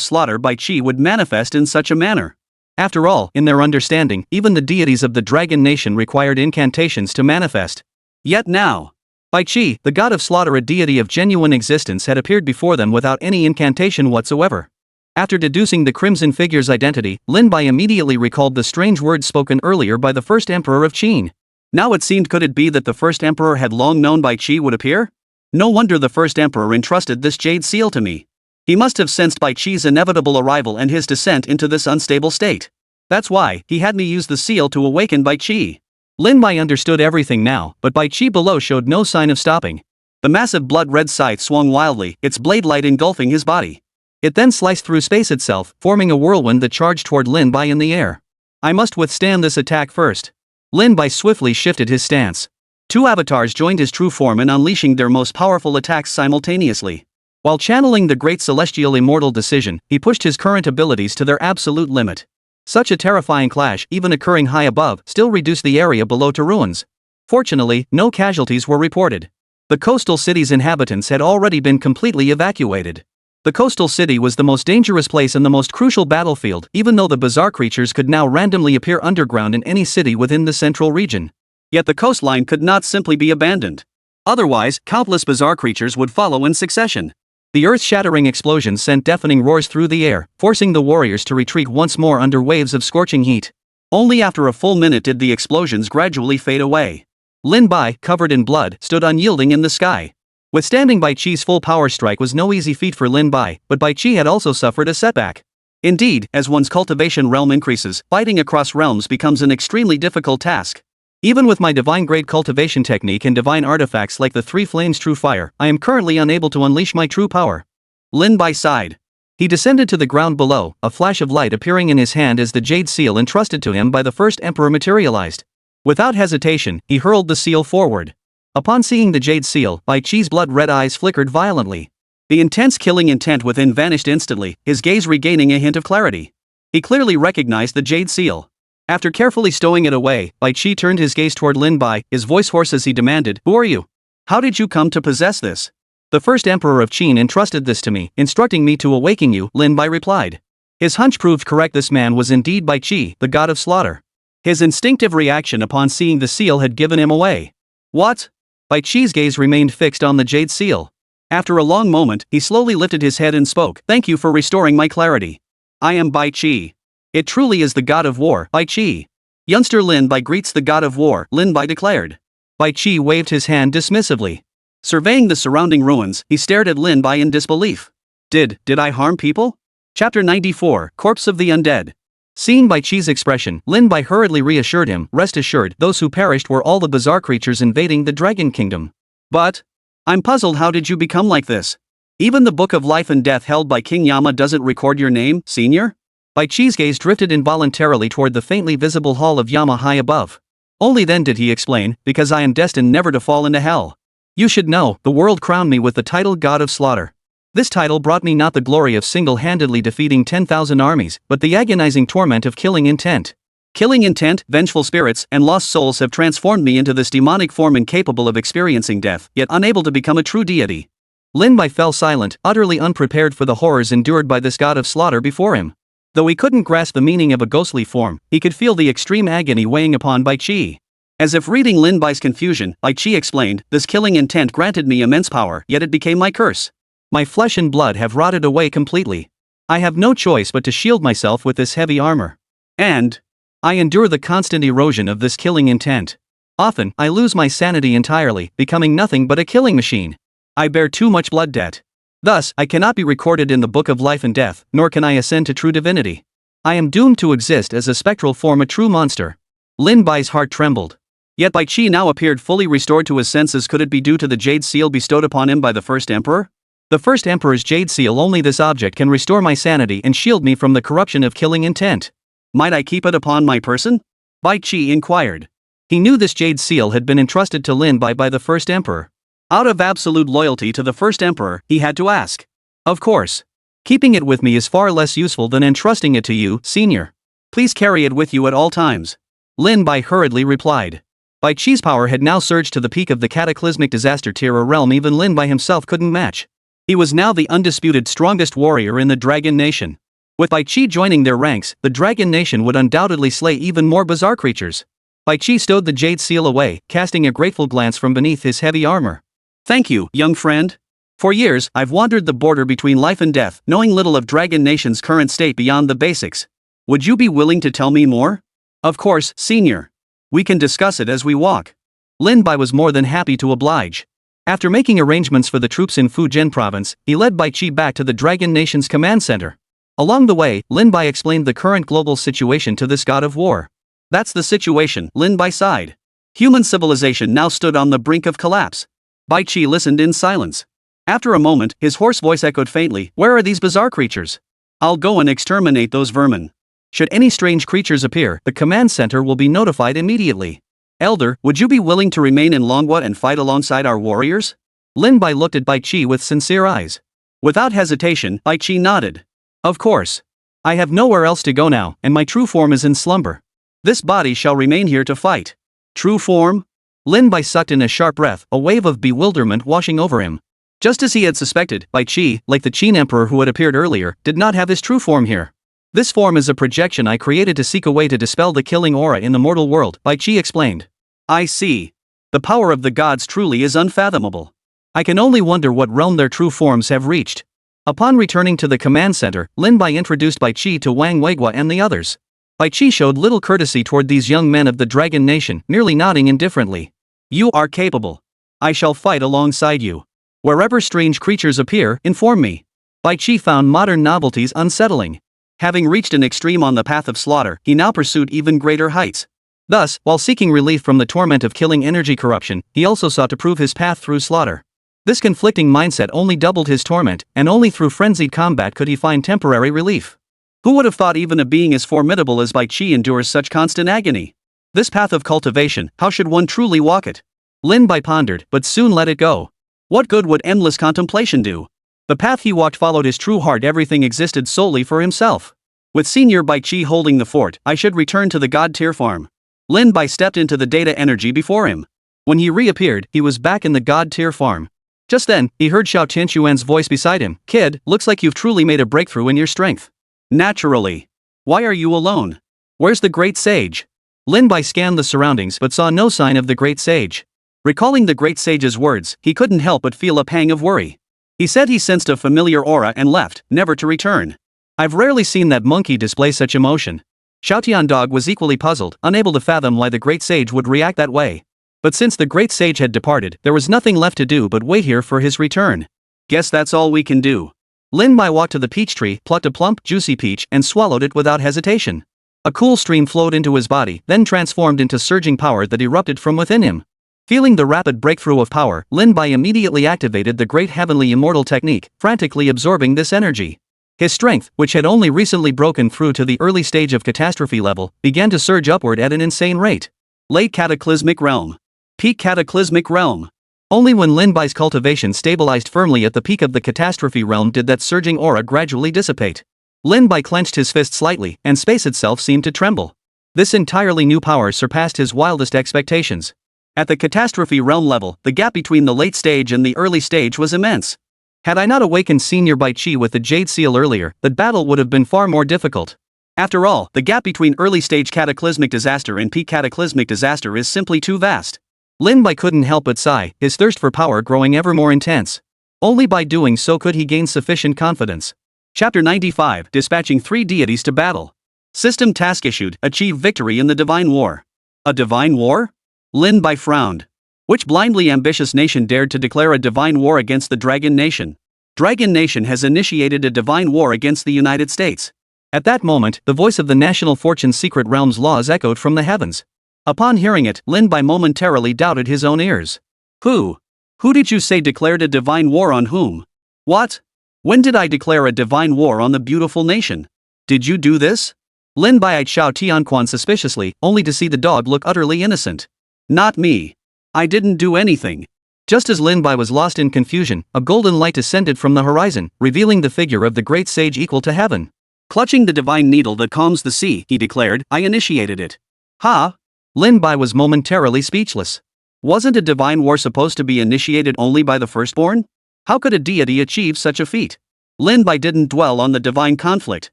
slaughter Bai Qi would manifest in such a manner? After all, in their understanding, even the deities of the Dragon Nation required incantations to manifest. Yet now, Bai Qi, the god of slaughter, a deity of genuine existence, had appeared before them without any incantation whatsoever. After deducing the crimson figure's identity, Lin Bai immediately recalled the strange words spoken earlier by the first emperor of Qin. Now it seemed, could it be that the first emperor had long known Bai Qi would appear? No wonder the first emperor entrusted this jade seal to me. He must have sensed Bai Qi's inevitable arrival and his descent into this unstable state. That's why he had me use the seal to awaken Bai Qi. Lin Bai understood everything now, but Bai Qi below showed no sign of stopping. The massive blood-red scythe swung wildly, its blade light engulfing his body. It then sliced through space itself, forming a whirlwind that charged toward Lin Bai in the air. I must withstand this attack first. Lin Bai swiftly shifted his stance. Two avatars joined his true form in unleashing their most powerful attacks simultaneously. While channeling the great celestial immortal decision, he pushed his current abilities to their absolute limit. Such a terrifying clash, even occurring high above, still reduced the area below to ruins. Fortunately, no casualties were reported. The coastal city's inhabitants had already been completely evacuated. The coastal city was the most dangerous place and the most crucial battlefield, even though the bizarre creatures could now randomly appear underground in any city within the central region. Yet the coastline could not simply be abandoned. Otherwise, countless bizarre creatures would follow in succession. The earth-shattering explosions sent deafening roars through the air, forcing the warriors to retreat once more under waves of scorching heat. Only after a full minute did the explosions gradually fade away. Lin Bai, covered in blood, stood unyielding in the sky. Withstanding Bai Qi's full power strike was no easy feat for Lin Bai, but Bai Qi had also suffered a setback. Indeed, as one's cultivation realm increases, fighting across realms becomes an extremely difficult task. Even with my divine-grade cultivation technique and divine artifacts like the Three Flames True Fire, I am currently unable to unleash my true power. Lin Bai sighed. He descended to the ground below, a flash of light appearing in his hand as the jade seal entrusted to him by the first emperor materialized. Without hesitation, he hurled the seal forward. Upon seeing the jade seal, Bai Qi's blood-red eyes flickered violently. The intense killing intent within vanished instantly, his gaze regaining a hint of clarity. He clearly recognized the jade seal. After carefully stowing it away, Bai Qi turned his gaze toward Lin Bai, his voice hoarse as he demanded, "Who are you? How did you come to possess this?" "The first emperor of Qin entrusted this to me, instructing me to awaken you," Lin Bai replied. His hunch proved correct. This man was indeed Bai Qi, the god of slaughter. His instinctive reaction upon seeing the seal had given him away. What? Bai Qi's gaze remained fixed on the jade seal. After a long moment, he slowly lifted his head and spoke. Thank you for restoring my clarity. I am Bai Qi. It truly is the god of war, Bai Qi. Youngster Lin Bai greets the god of war, Lin Bai declared. Bai Qi waved his hand dismissively. Surveying the surrounding ruins, he stared at Lin Bai in disbelief. Did I harm people? Chapter 94, Corpse of the Undead. Seeing Bai Qi's expression, Lin Bai hurriedly reassured him, rest assured, those who perished were all the bizarre creatures invading the Dragon Kingdom. But? I'm puzzled, how did you become like this? Even the Book of Life and Death held by King Yama doesn't record your name, senior? Bai Qi's gaze drifted involuntarily toward the faintly visible hall of Yama high above. Only then did he explain, because I am destined never to fall into hell. You should know, the world crowned me with the title God of Slaughter. This title brought me not the glory of single-handedly defeating 10,000 armies, but the agonizing torment of killing intent. Killing intent, vengeful spirits, and lost souls have transformed me into this demonic form incapable of experiencing death, yet unable to become a true deity. Lin Bai fell silent, utterly unprepared for the horrors endured by this god of slaughter before him. Though he couldn't grasp the meaning of a ghostly form, he could feel the extreme agony weighing upon Bai Qi. As if reading Lin Bai's confusion, Bai Qi explained, this killing intent granted me immense power, yet it became my curse. My flesh and blood have rotted away completely. I have no choice but to shield myself with this heavy armor. And I endure the constant erosion of this killing intent. Often, I lose my sanity entirely, becoming nothing but a killing machine. I bear too much blood debt. Thus, I cannot be recorded in the Book of Life and Death, nor can I ascend to true divinity. I am doomed to exist as a spectral form, a true monster. Lin Bai's heart trembled. Yet Bai Qi now appeared fully restored to his senses. Could it be due to the jade seal bestowed upon him by the first emperor? The first emperor's jade seal. Only this object can restore my sanity and shield me from the corruption of killing intent. Might I keep it upon my person? Bai Qi inquired. He knew this jade seal had been entrusted to Lin Bai by the first emperor. Out of absolute loyalty to the first emperor, he had to ask. Of course. Keeping it with me is far less useful than entrusting it to you, senior. Please carry it with you at all times. Lin Bai hurriedly replied. Bai Qi's power had now surged to the peak of the cataclysmic disaster tier, a realm even Lin Bai himself couldn't match. He was now the undisputed strongest warrior in the Dragon Nation. With Bai Qi joining their ranks, the Dragon Nation would undoubtedly slay even more bizarre creatures. Bai Qi stowed the jade seal away, casting a grateful glance from beneath his heavy armor. Thank you, young friend. For years, I've wandered the border between life and death, knowing little of Dragon Nation's current state beyond the basics. Would you be willing to tell me more? Of course, senior. We can discuss it as we walk. Lin Bai was more than happy to oblige. After making arrangements for the troops in Fujian province, he led Bai Qi back to the Dragon Nation's command center. Along the way, Lin Bai explained the current global situation to this god of war. That's the situation, Lin Bai sighed. Human civilization now stood on the brink of collapse. Bai Qi listened in silence. After a moment, his hoarse voice echoed faintly, where are these bizarre creatures? I'll go and exterminate those vermin. Should any strange creatures appear, the command center will be notified immediately. Elder, would you be willing to remain in Longwa and fight alongside our warriors? Lin Bai looked at Bai Qi with sincere eyes. Without hesitation, Bai Qi nodded. Of course. I have nowhere else to go now, and my true form is in slumber. This body shall remain here to fight. True form? Lin Bai sucked in a sharp breath, a wave of bewilderment washing over him. Just as he had suspected, Bai Qi, like the Qin emperor who had appeared earlier, did not have his true form here. This form is a projection I created to seek a way to dispel the killing aura in the mortal world, Bai Qi explained. I see. The power of the gods truly is unfathomable. I can only wonder what realm their true forms have reached. Upon returning to the command center, Lin Bai introduced Bai Qi to Wang Weigua and the others. Bai Qi showed little courtesy toward these young men of the Dragon Nation, merely nodding indifferently. You are capable. I shall fight alongside you. Wherever strange creatures appear, inform me. Bai Qi found modern novelties unsettling. Having reached an extreme on the path of slaughter, he now pursued even greater heights. Thus, while seeking relief from the torment of killing energy corruption, he also sought to prove his path through slaughter. This conflicting mindset only doubled his torment, and only through frenzied combat could he find temporary relief. Who would have thought even a being as formidable as Bai Qi endures such constant agony? This path of cultivation, how should one truly walk it? Lin Bai pondered, but soon let it go. What good would endless contemplation do? The path he walked followed his true heart. Everything existed solely for himself. With Senior Bai Qi holding the fort, I should return to the God tier farm. Lin Bai stepped into the data energy before him. When he reappeared, he was back in the God tier farm. Just then, he heard Xiao Tianxuan's voice beside him. Kid, looks like you've truly made a breakthrough in your strength. Naturally. Why are you alone? Where's the great sage? Lin Bai scanned the surroundings but saw no sign of the great sage. Recalling the great sage's words, he couldn't help but feel a pang of worry. He said he sensed a familiar aura and left, never to return. I've rarely seen that monkey display such emotion. Xiaotian Dog was equally puzzled, unable to fathom why the great sage would react that way. But since the great sage had departed, there was nothing left to do but wait here for his return. Guess that's all we can do. Lin Bai walked to the peach tree, plucked a plump, juicy peach, and swallowed it without hesitation. A cool stream flowed into his body, then transformed into surging power that erupted from within him. Feeling the rapid breakthrough of power, Lin Bai immediately activated the great heavenly immortal technique, frantically absorbing this energy. His strength, which had only recently broken through to the early stage of catastrophe level, began to surge upward at an insane rate. Late cataclysmic realm. Peak cataclysmic realm. Only when Lin Bai's cultivation stabilized firmly at the peak of the catastrophe realm did that surging aura gradually dissipate. Lin Bai clenched his fist slightly, and space itself seemed to tremble. This entirely new power surpassed his wildest expectations. At the catastrophe realm level, the gap between the late stage and the early stage was immense. Had I not awakened Senior Bai Chi with the Jade Seal earlier, the battle would have been far more difficult. After all, the gap between early stage cataclysmic disaster and peak cataclysmic disaster is simply too vast. Lin Bai couldn't help but sigh, his thirst for power growing ever more intense. Only by doing so could he gain sufficient confidence. Chapter 95, Dispatching 3 Deities to Battle. System task issued, achieve victory in the divine war. A divine war? Lin Bai frowned. Which blindly ambitious nation dared to declare a divine war against the Dragon Nation? Dragon Nation has initiated a divine war against the United States. At that moment, the voice of the National Fortune's Secret Realms laws echoed from the heavens. Upon hearing it, Lin Bai momentarily doubted his own ears. Who? Who did you say declared a divine war on whom? What? When did I declare a divine war on the beautiful nation? Did you do this? Lin Bai eyed Xiao Tianquan suspiciously, only to see the dog look utterly innocent. Not me. I didn't do anything. Just as Lin Bai was lost in confusion, a golden light descended from the horizon, revealing the figure of the great sage equal to heaven. Clutching the divine needle that calms the sea, he declared, I initiated it. Ha! Lin Bai was momentarily speechless. Wasn't a divine war supposed to be initiated only by the firstborn? How could a deity achieve such a feat? Lin Bai didn't dwell on the divine conflict.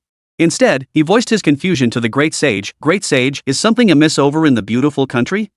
Instead, he voiced his confusion to the great sage. Great sage, is something amiss over in the beautiful country?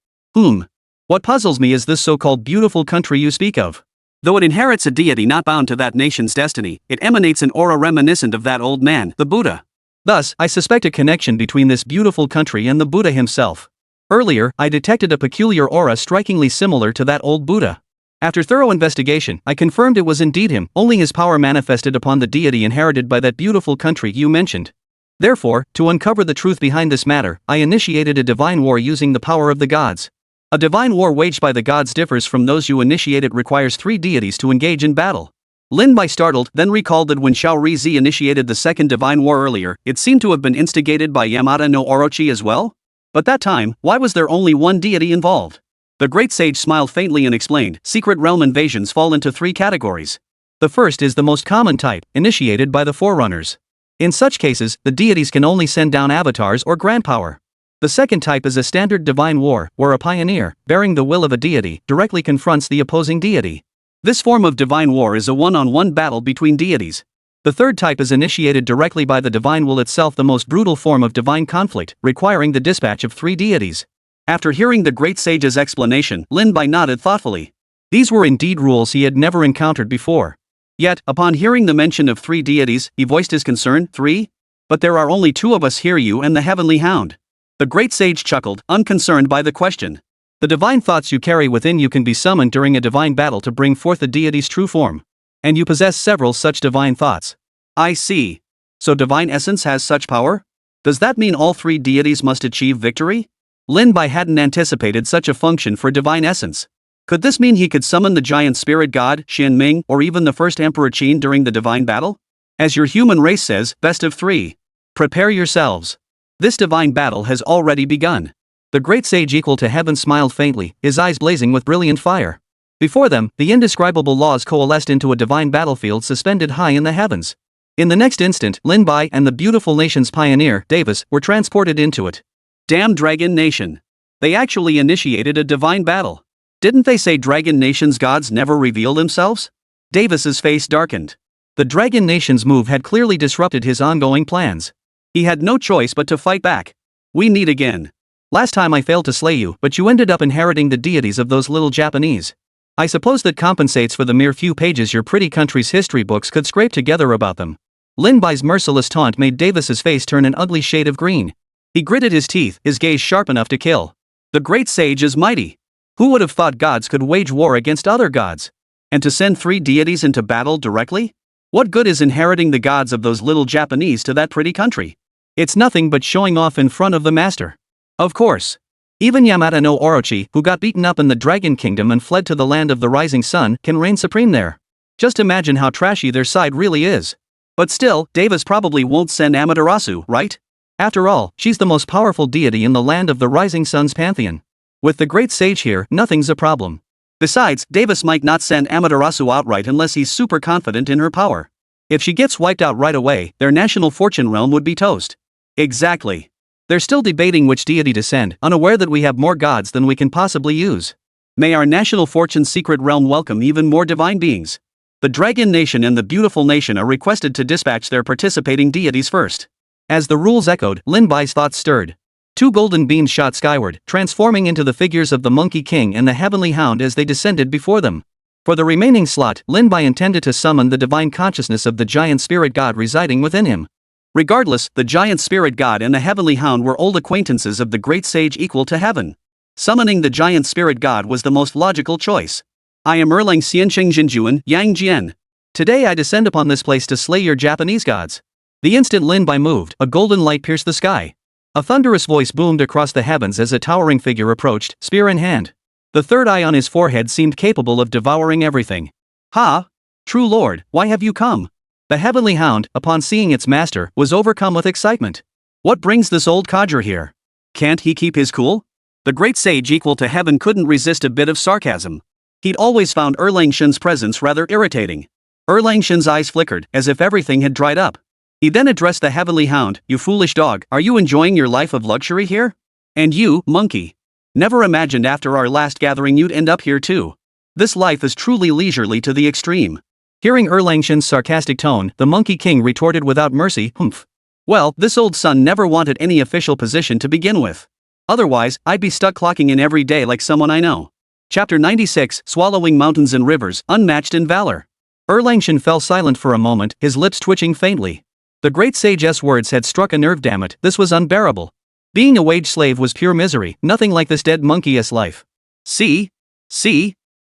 What puzzles me is this so-called beautiful country you speak of. Though it inherits a deity not bound to that nation's destiny, it emanates an aura reminiscent of that old man, the Buddha. Thus, I suspect a connection between this beautiful country and the Buddha himself. Earlier, I detected a peculiar aura strikingly similar to that old Buddha. After thorough investigation, I confirmed it was indeed him, only his power manifested upon the deity inherited by that beautiful country you mentioned. Therefore, to uncover the truth behind this matter, I initiated a divine war using the power of the gods. A divine war waged by the gods differs from those you initiate. It requires 3 deities to engage in battle. Lin Bai startled, then recalled that when Xiao Rizi initiated the second divine war earlier, it seemed to have been instigated by Yamada no Orochi as well? But that time, why was there only one deity involved? The great sage smiled faintly and explained, secret realm invasions fall into 3 categories. The first is the most common type, initiated by the forerunners. In such cases, the deities can only send down avatars or grand power. The second type is a standard divine war, where a pioneer, bearing the will of a deity, directly confronts the opposing deity. This form of divine war is a one-on-one battle between deities. The third type is initiated directly by the divine will itself, the most brutal form of divine conflict, requiring the dispatch of 3 deities. After hearing the great sage's explanation, Lin Bai nodded thoughtfully. These were indeed rules he had never encountered before. Yet, upon hearing the mention of 3 deities, he voiced his concern. 3? But there are only 2 of us here, you and the heavenly hound. The great sage chuckled, unconcerned by the question. The divine thoughts you carry within you can be summoned during a divine battle to bring forth the deity's true form. And you possess several such divine thoughts. I see. So divine essence has such power? Does that mean all 3 deities must achieve victory? Lin Bai hadn't anticipated such a function for divine essence. Could this mean he could summon the giant spirit god, Xin Ming, or even the first Emperor Qin during the divine battle? As your human race says, best of 3. Prepare yourselves. This divine battle has already begun. The great sage equal to heaven smiled faintly, his eyes blazing with brilliant fire. Before them, the indescribable laws coalesced into a divine battlefield suspended high in the heavens. In the next instant, Lin Bai and the beautiful nation's pioneer, Davis, were transported into it. Damn Dragon Nation. They actually initiated a divine battle. Didn't they say Dragon Nation's gods never reveal themselves? Davis's face darkened. The Dragon Nation's move had clearly disrupted his ongoing plans. He had no choice but to fight back. We meet again. Last time I failed to slay you, but you ended up inheriting the deities of those little Japanese. I suppose that compensates for the mere few pages your pretty country's history books could scrape together about them. Lin Bai's merciless taunt made Davis's face turn an ugly shade of green. He gritted his teeth, his gaze sharp enough to kill. The great sage is mighty. Who would have thought gods could wage war against other gods? And to send 3 deities into battle directly? What good is inheriting the gods of those little Japanese to that pretty country? It's nothing but showing off in front of the master. Of course. Even Yamata no Orochi, who got beaten up in the Dragon Kingdom and fled to the land of the rising sun, can reign supreme there. Just imagine how trashy their side really is. But still, Davis probably won't send Amaterasu, right? After all, she's the most powerful deity in the land of the rising sun's pantheon. With the great sage here, nothing's a problem. Besides, Davis might not send Amaterasu outright unless he's super confident in her power. If she gets wiped out right away, their national fortune realm would be toast. Exactly. They're still debating which deity to send, unaware that we have more gods than we can possibly use. May our national fortune's secret realm welcome even more divine beings. The Dragon Nation and the Beautiful Nation are requested to dispatch their participating deities first. As the rules echoed, Lin Bai's thoughts stirred. 2 golden beams shot skyward, transforming into the figures of the Monkey King and the Heavenly Hound as they descended before them. For the remaining slot, Lin Bai intended to summon the divine consciousness of the giant spirit god residing within him. Regardless, the giant spirit god and the Heavenly Hound were old acquaintances of the great sage equal to heaven. Summoning the giant spirit god was the most logical choice. I am Erlang Xianxing Jinjuan Yang Jian. Today I descend upon this place to slay your Japanese gods. The instant Lin Bai moved, a golden light pierced the sky. A thunderous voice boomed across the heavens as a towering figure approached, spear in hand. The third eye on his forehead seemed capable of devouring everything. Ha! True Lord, why have you come? The Heavenly Hound, upon seeing its master, was overcome with excitement. What brings this old codger here? Can't he keep his cool? The great sage equal to heaven couldn't resist a bit of sarcasm. He'd always found Erlang Shen's presence rather irritating. Erlang Shen's eyes flickered, as if everything had dried up. He then addressed the Heavenly Hound, "You foolish dog, are you enjoying your life of luxury here? And you, monkey? Never imagined after our last gathering you'd end up here too. This life is truly leisurely to the extreme." Hearing Erlang Shen's sarcastic tone, the Monkey King retorted without mercy, "Humph. Well, this old son never wanted any official position to begin with. Otherwise, I'd be stuck clocking in every day like someone I know." Chapter 96, Swallowing Mountains and Rivers, Unmatched in Valor. Erlang Shen fell silent for a moment, his lips twitching faintly. The great sage's words had struck a nerve. Damn it, this was unbearable. Being a wage slave was pure misery, nothing like this dead monkey's life. See?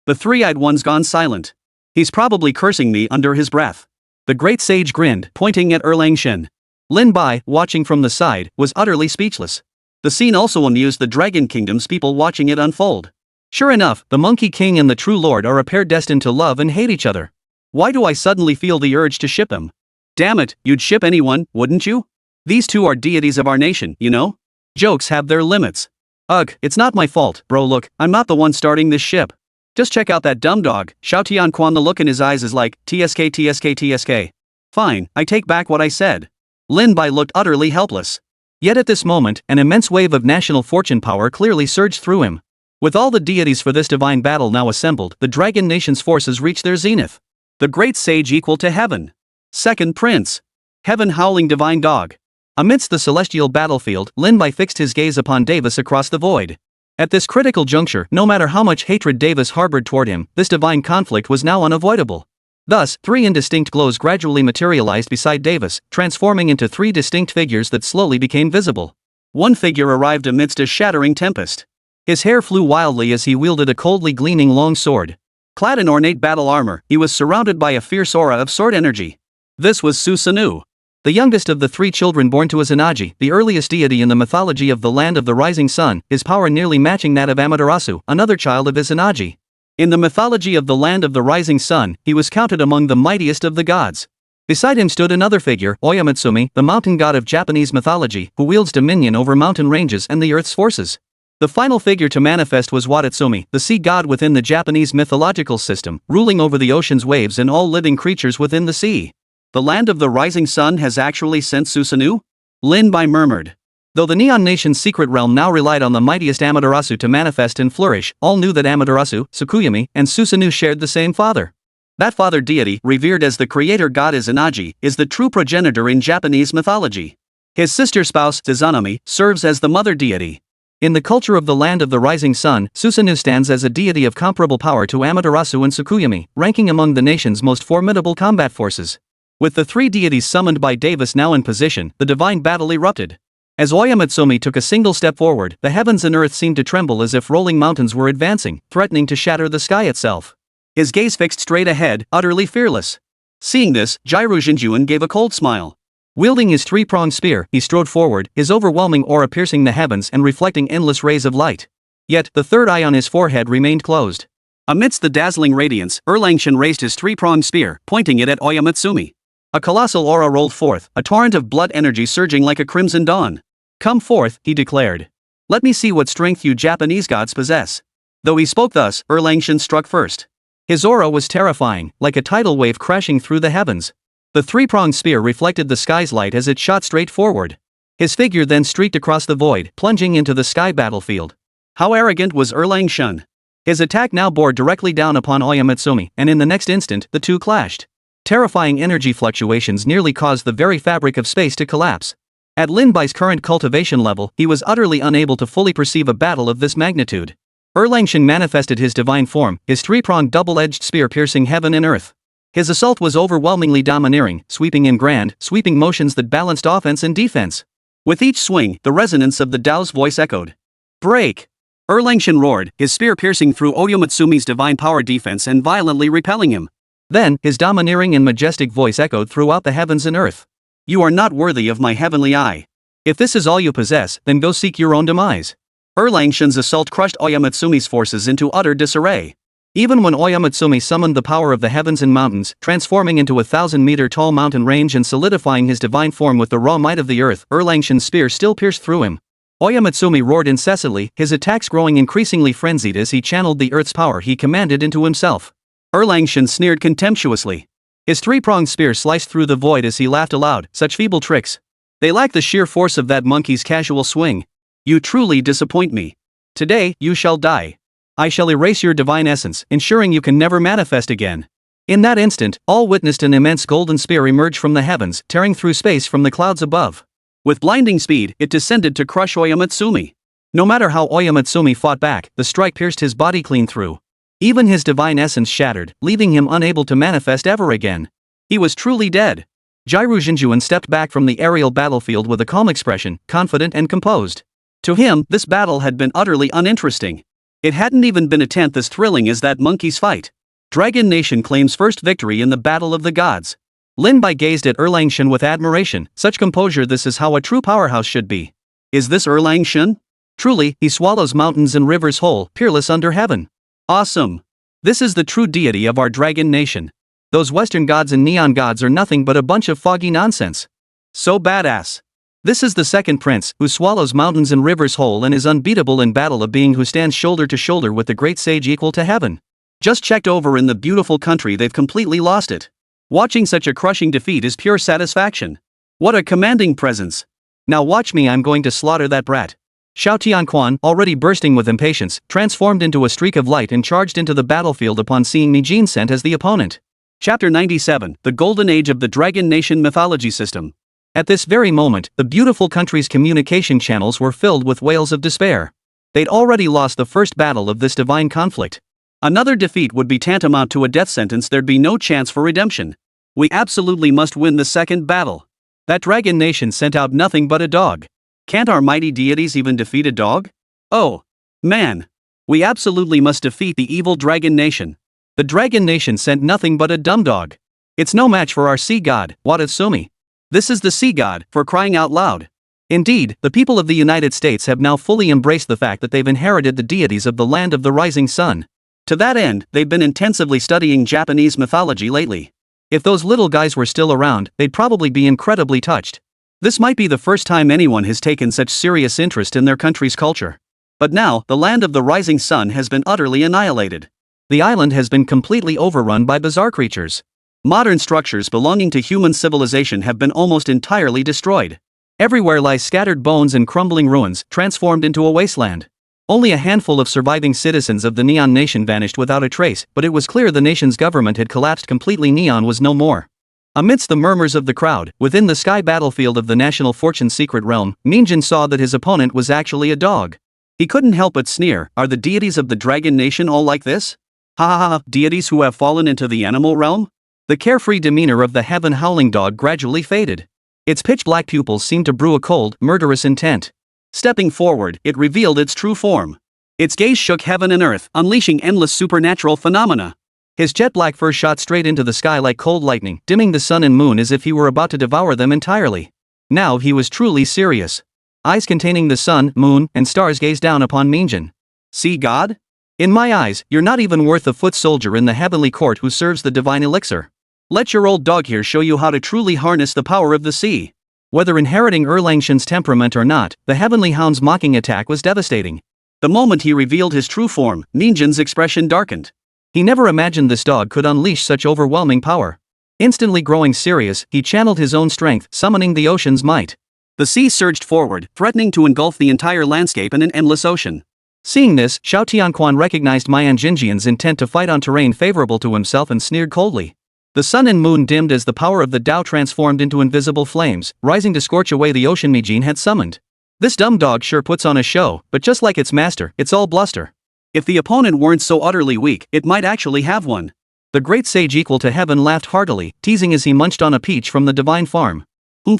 The three-eyed one's gone silent. He's probably cursing me under his breath. The great sage grinned, pointing at Erlang Shen. Lin Bai, watching from the side, was utterly speechless. The scene also amused the Dragon Kingdom's people watching it unfold. Sure enough, the Monkey King and the True Lord are a pair destined to love and hate each other. Why do I suddenly feel the urge to ship them? Damn it, you'd ship anyone, wouldn't you? These two are deities of our nation, you know? Jokes have their limits. Ugh, it's not my fault, bro. Look, I'm not the one starting this ship. Just check out that dumb dog, Xiao Tianquan. The look in his eyes is like, TSK. Fine, I take back what I said. Lin Bai looked utterly helpless. Yet at this moment, an immense wave of national fortune power clearly surged through him. With all the deities for this divine battle now assembled, the Dragon Nation's forces reached their zenith. The great sage equal to heaven. Second prince. Heaven howling divine dog. Amidst the celestial battlefield, Lin Bai fixed his gaze upon Davis across the void. At this critical juncture, no matter how much hatred Davis harbored toward him, this divine conflict was now unavoidable. Thus, 3 indistinct glows gradually materialized beside Davis, transforming into 3 distinct figures that slowly became visible. One figure arrived amidst a shattering tempest. His hair flew wildly as he wielded a coldly gleaming long sword. Clad in ornate battle armor, he was surrounded by a fierce aura of sword energy. This was Susanoo. The youngest of the 3 children born to Izanagi, the earliest deity in the mythology of the land of the rising sun, his power nearly matching that of Amaterasu, another child of Izanagi. In the mythology of the land of the rising sun, he was counted among the mightiest of the gods. Beside him stood another figure, Oyamatsumi, the mountain god of Japanese mythology, who wields dominion over mountain ranges and the earth's forces. The final figure to manifest was Watatsumi, the sea god within the Japanese mythological system, ruling over the ocean's waves and all living creatures within the sea. The land of the rising sun has actually sent Susanoo? Lin Bai murmured. Though the Neon Nation's secret realm now relied on the mightiest Amaterasu to manifest and flourish, all knew that Amaterasu, Tsukuyomi, and Susanoo shared the same father. That father deity, revered as the creator god Izanagi, is the true progenitor in Japanese mythology. His sister spouse, Izanami, serves as the mother deity. In the culture of the land of the rising sun, Susanoo stands as a deity of comparable power to Amaterasu and Tsukuyomi, ranking among the nation's most formidable combat forces. With the three deities summoned by Davis now in position, the divine battle erupted. As Oyamatsumi took a single step forward, the heavens and earth seemed to tremble as if rolling mountains were advancing, threatening to shatter the sky itself. His gaze fixed straight ahead, utterly fearless. Seeing this, Jairu Jinjuan gave a cold smile. Wielding his three-pronged spear, he strode forward, his overwhelming aura piercing the heavens and reflecting endless rays of light. Yet, the third eye on his forehead remained closed. Amidst the dazzling radiance, Erlangshan raised his three-pronged spear, pointing it at Oyamatsumi. A colossal aura rolled forth, a torrent of blood energy surging like a crimson dawn. "Come forth," he declared. "Let me see what strength you Japanese gods possess." Though he spoke thus, Erlangshan struck first. His aura was terrifying, like a tidal wave crashing through the heavens. The three-pronged spear reflected the sky's light as it shot straight forward. His figure then streaked across the void, plunging into the sky battlefield. How arrogant was Erlangshan! His attack now bore directly down upon Oyamatsumi, and in the next instant, the two clashed. Terrifying energy fluctuations nearly caused the very fabric of space to collapse. At Lin Bai's current cultivation level, he was utterly unable to fully perceive a battle of this magnitude. Erlangshan manifested his divine form, his three-pronged double-edged spear piercing heaven and earth. His assault was overwhelmingly domineering, sweeping in grand, sweeping motions that balanced offense and defense. With each swing, the resonance of the Tao's voice echoed. "Break!" Erlangshan roared, his spear piercing through Oyamatsumi's divine power defense and violently repelling him. Then, his domineering and majestic voice echoed throughout the heavens and earth. "You are not worthy of my heavenly eye. If this is all you possess, then go seek your own demise." Erlangshan's assault crushed Oyamatsumi's forces into utter disarray. Even when Oyamatsumi summoned the power of the heavens and mountains, transforming into a 1,000-meter-tall mountain range and solidifying his divine form with the raw might of the earth, Erlangshan's spear still pierced through him. Oyamatsumi roared incessantly, his attacks growing increasingly frenzied as he channeled the earth's power he commanded into himself. Erlangshan sneered contemptuously. His three-pronged spear sliced through the void as he laughed aloud. "Such feeble tricks. They lack the sheer force of that monkey's casual swing. You truly disappoint me. Today, you shall die. I shall erase your divine essence, ensuring you can never manifest again." In that instant, all witnessed an immense golden spear emerge from the heavens, tearing through space from the clouds above. With blinding speed, it descended to crush Oyamatsumi. No matter how Oyamatsumi fought back, the strike pierced his body clean through. Even his divine essence shattered, leaving him unable to manifest ever again. He was truly dead. Jairu Jinjuan stepped back from the aerial battlefield with a calm expression, confident and composed. To him, this battle had been utterly uninteresting. It hadn't even been a tenth as thrilling as that monkey's fight. Dragon Nation claims first victory in the Battle of the Gods. Lin Bai gazed at Erlangshan with admiration. Such composure, this is how a true powerhouse should be. Is this Erlangshan? Truly, he swallows mountains and rivers whole, peerless under heaven. Awesome. This is the true deity of our Dragon Nation. Those Western gods and neon gods are nothing but a bunch of foggy nonsense. So badass. This is the second prince, who swallows mountains and rivers whole and is unbeatable in battle, a being who stands shoulder to shoulder with the great sage equal to heaven. Just checked over in the beautiful country, they've completely lost it. Watching such a crushing defeat is pure satisfaction. What a commanding presence. Now watch me, I'm going to slaughter that brat. Xiao Tianquan, already bursting with impatience, transformed into a streak of light and charged into the battlefield upon seeing Mijin sent as the opponent. Chapter 97, The Golden Age of the Dragon Nation Mythology System. At this very moment, the beautiful country's communication channels were filled with wails of despair. They'd already lost the first battle of this divine conflict. Another defeat would be tantamount to a death sentence, there'd be no chance for redemption. We absolutely must win the second battle. That Dragon Nation sent out nothing but a dog. Can't our mighty deities even defeat a dog? Oh, man. We absolutely must defeat the evil Dragon Nation. The Dragon Nation sent nothing but a dumb dog. It's no match for our sea god, Watatsumi. This is the sea god, for crying out loud. Indeed, the people of the United States have now fully embraced the fact that they've inherited the deities of the land of the rising sun. To that end, they've been intensively studying Japanese mythology lately. If those little guys were still around, they'd probably be incredibly touched. This might be the first time anyone has taken such serious interest in their country's culture. But now, the land of the rising sun has been utterly annihilated. The island has been completely overrun by bizarre creatures. Modern structures belonging to human civilization have been almost entirely destroyed. Everywhere lie scattered bones and crumbling ruins, transformed into a wasteland. Only a handful of surviving citizens of the Neon Nation vanished without a trace, but it was clear the nation's government had collapsed completely. Neon was no more. Amidst the murmurs of the crowd, within the sky battlefield of the National Fortune's secret realm, Minjin saw that his opponent was actually a dog. He couldn't help but sneer, are the deities of the Dragon Nation all like this? Ha ha ha, deities who have fallen into the animal realm? The carefree demeanor of the heaven howling dog gradually faded. Its pitch-black pupils seemed to brew a cold, murderous intent. Stepping forward, it revealed its true form. Its gaze shook heaven and earth, unleashing endless supernatural phenomena. His jet-black fur shot straight into the sky like cold lightning, dimming the sun and moon as if he were about to devour them entirely. Now he was truly serious. Eyes containing the sun, moon, and stars gazed down upon Minjin. See God? In my eyes, you're not even worth a foot soldier in the heavenly court who serves the divine elixir. Let your old dog here show you how to truly harness the power of the sea. Whether inheriting Erlangshan's temperament or not, the heavenly hound's mocking attack was devastating. The moment he revealed his true form, Minjin's expression darkened. He never imagined this dog could unleash such overwhelming power. Instantly growing serious, he channeled his own strength, summoning the ocean's might. The sea surged forward, threatening to engulf the entire landscape in an endless ocean. Seeing this, Xiao Tianquan recognized Mian Jinjian's intent to fight on terrain favorable to himself and sneered coldly. The sun and moon dimmed as the power of the Tao transformed into invisible flames, rising to scorch away the ocean Mijin had summoned. This dumb dog sure puts on a show, but just like its master, it's all bluster. If the opponent weren't so utterly weak, it might actually have one. The great sage equal to heaven laughed heartily, teasing as he munched on a peach from the divine farm.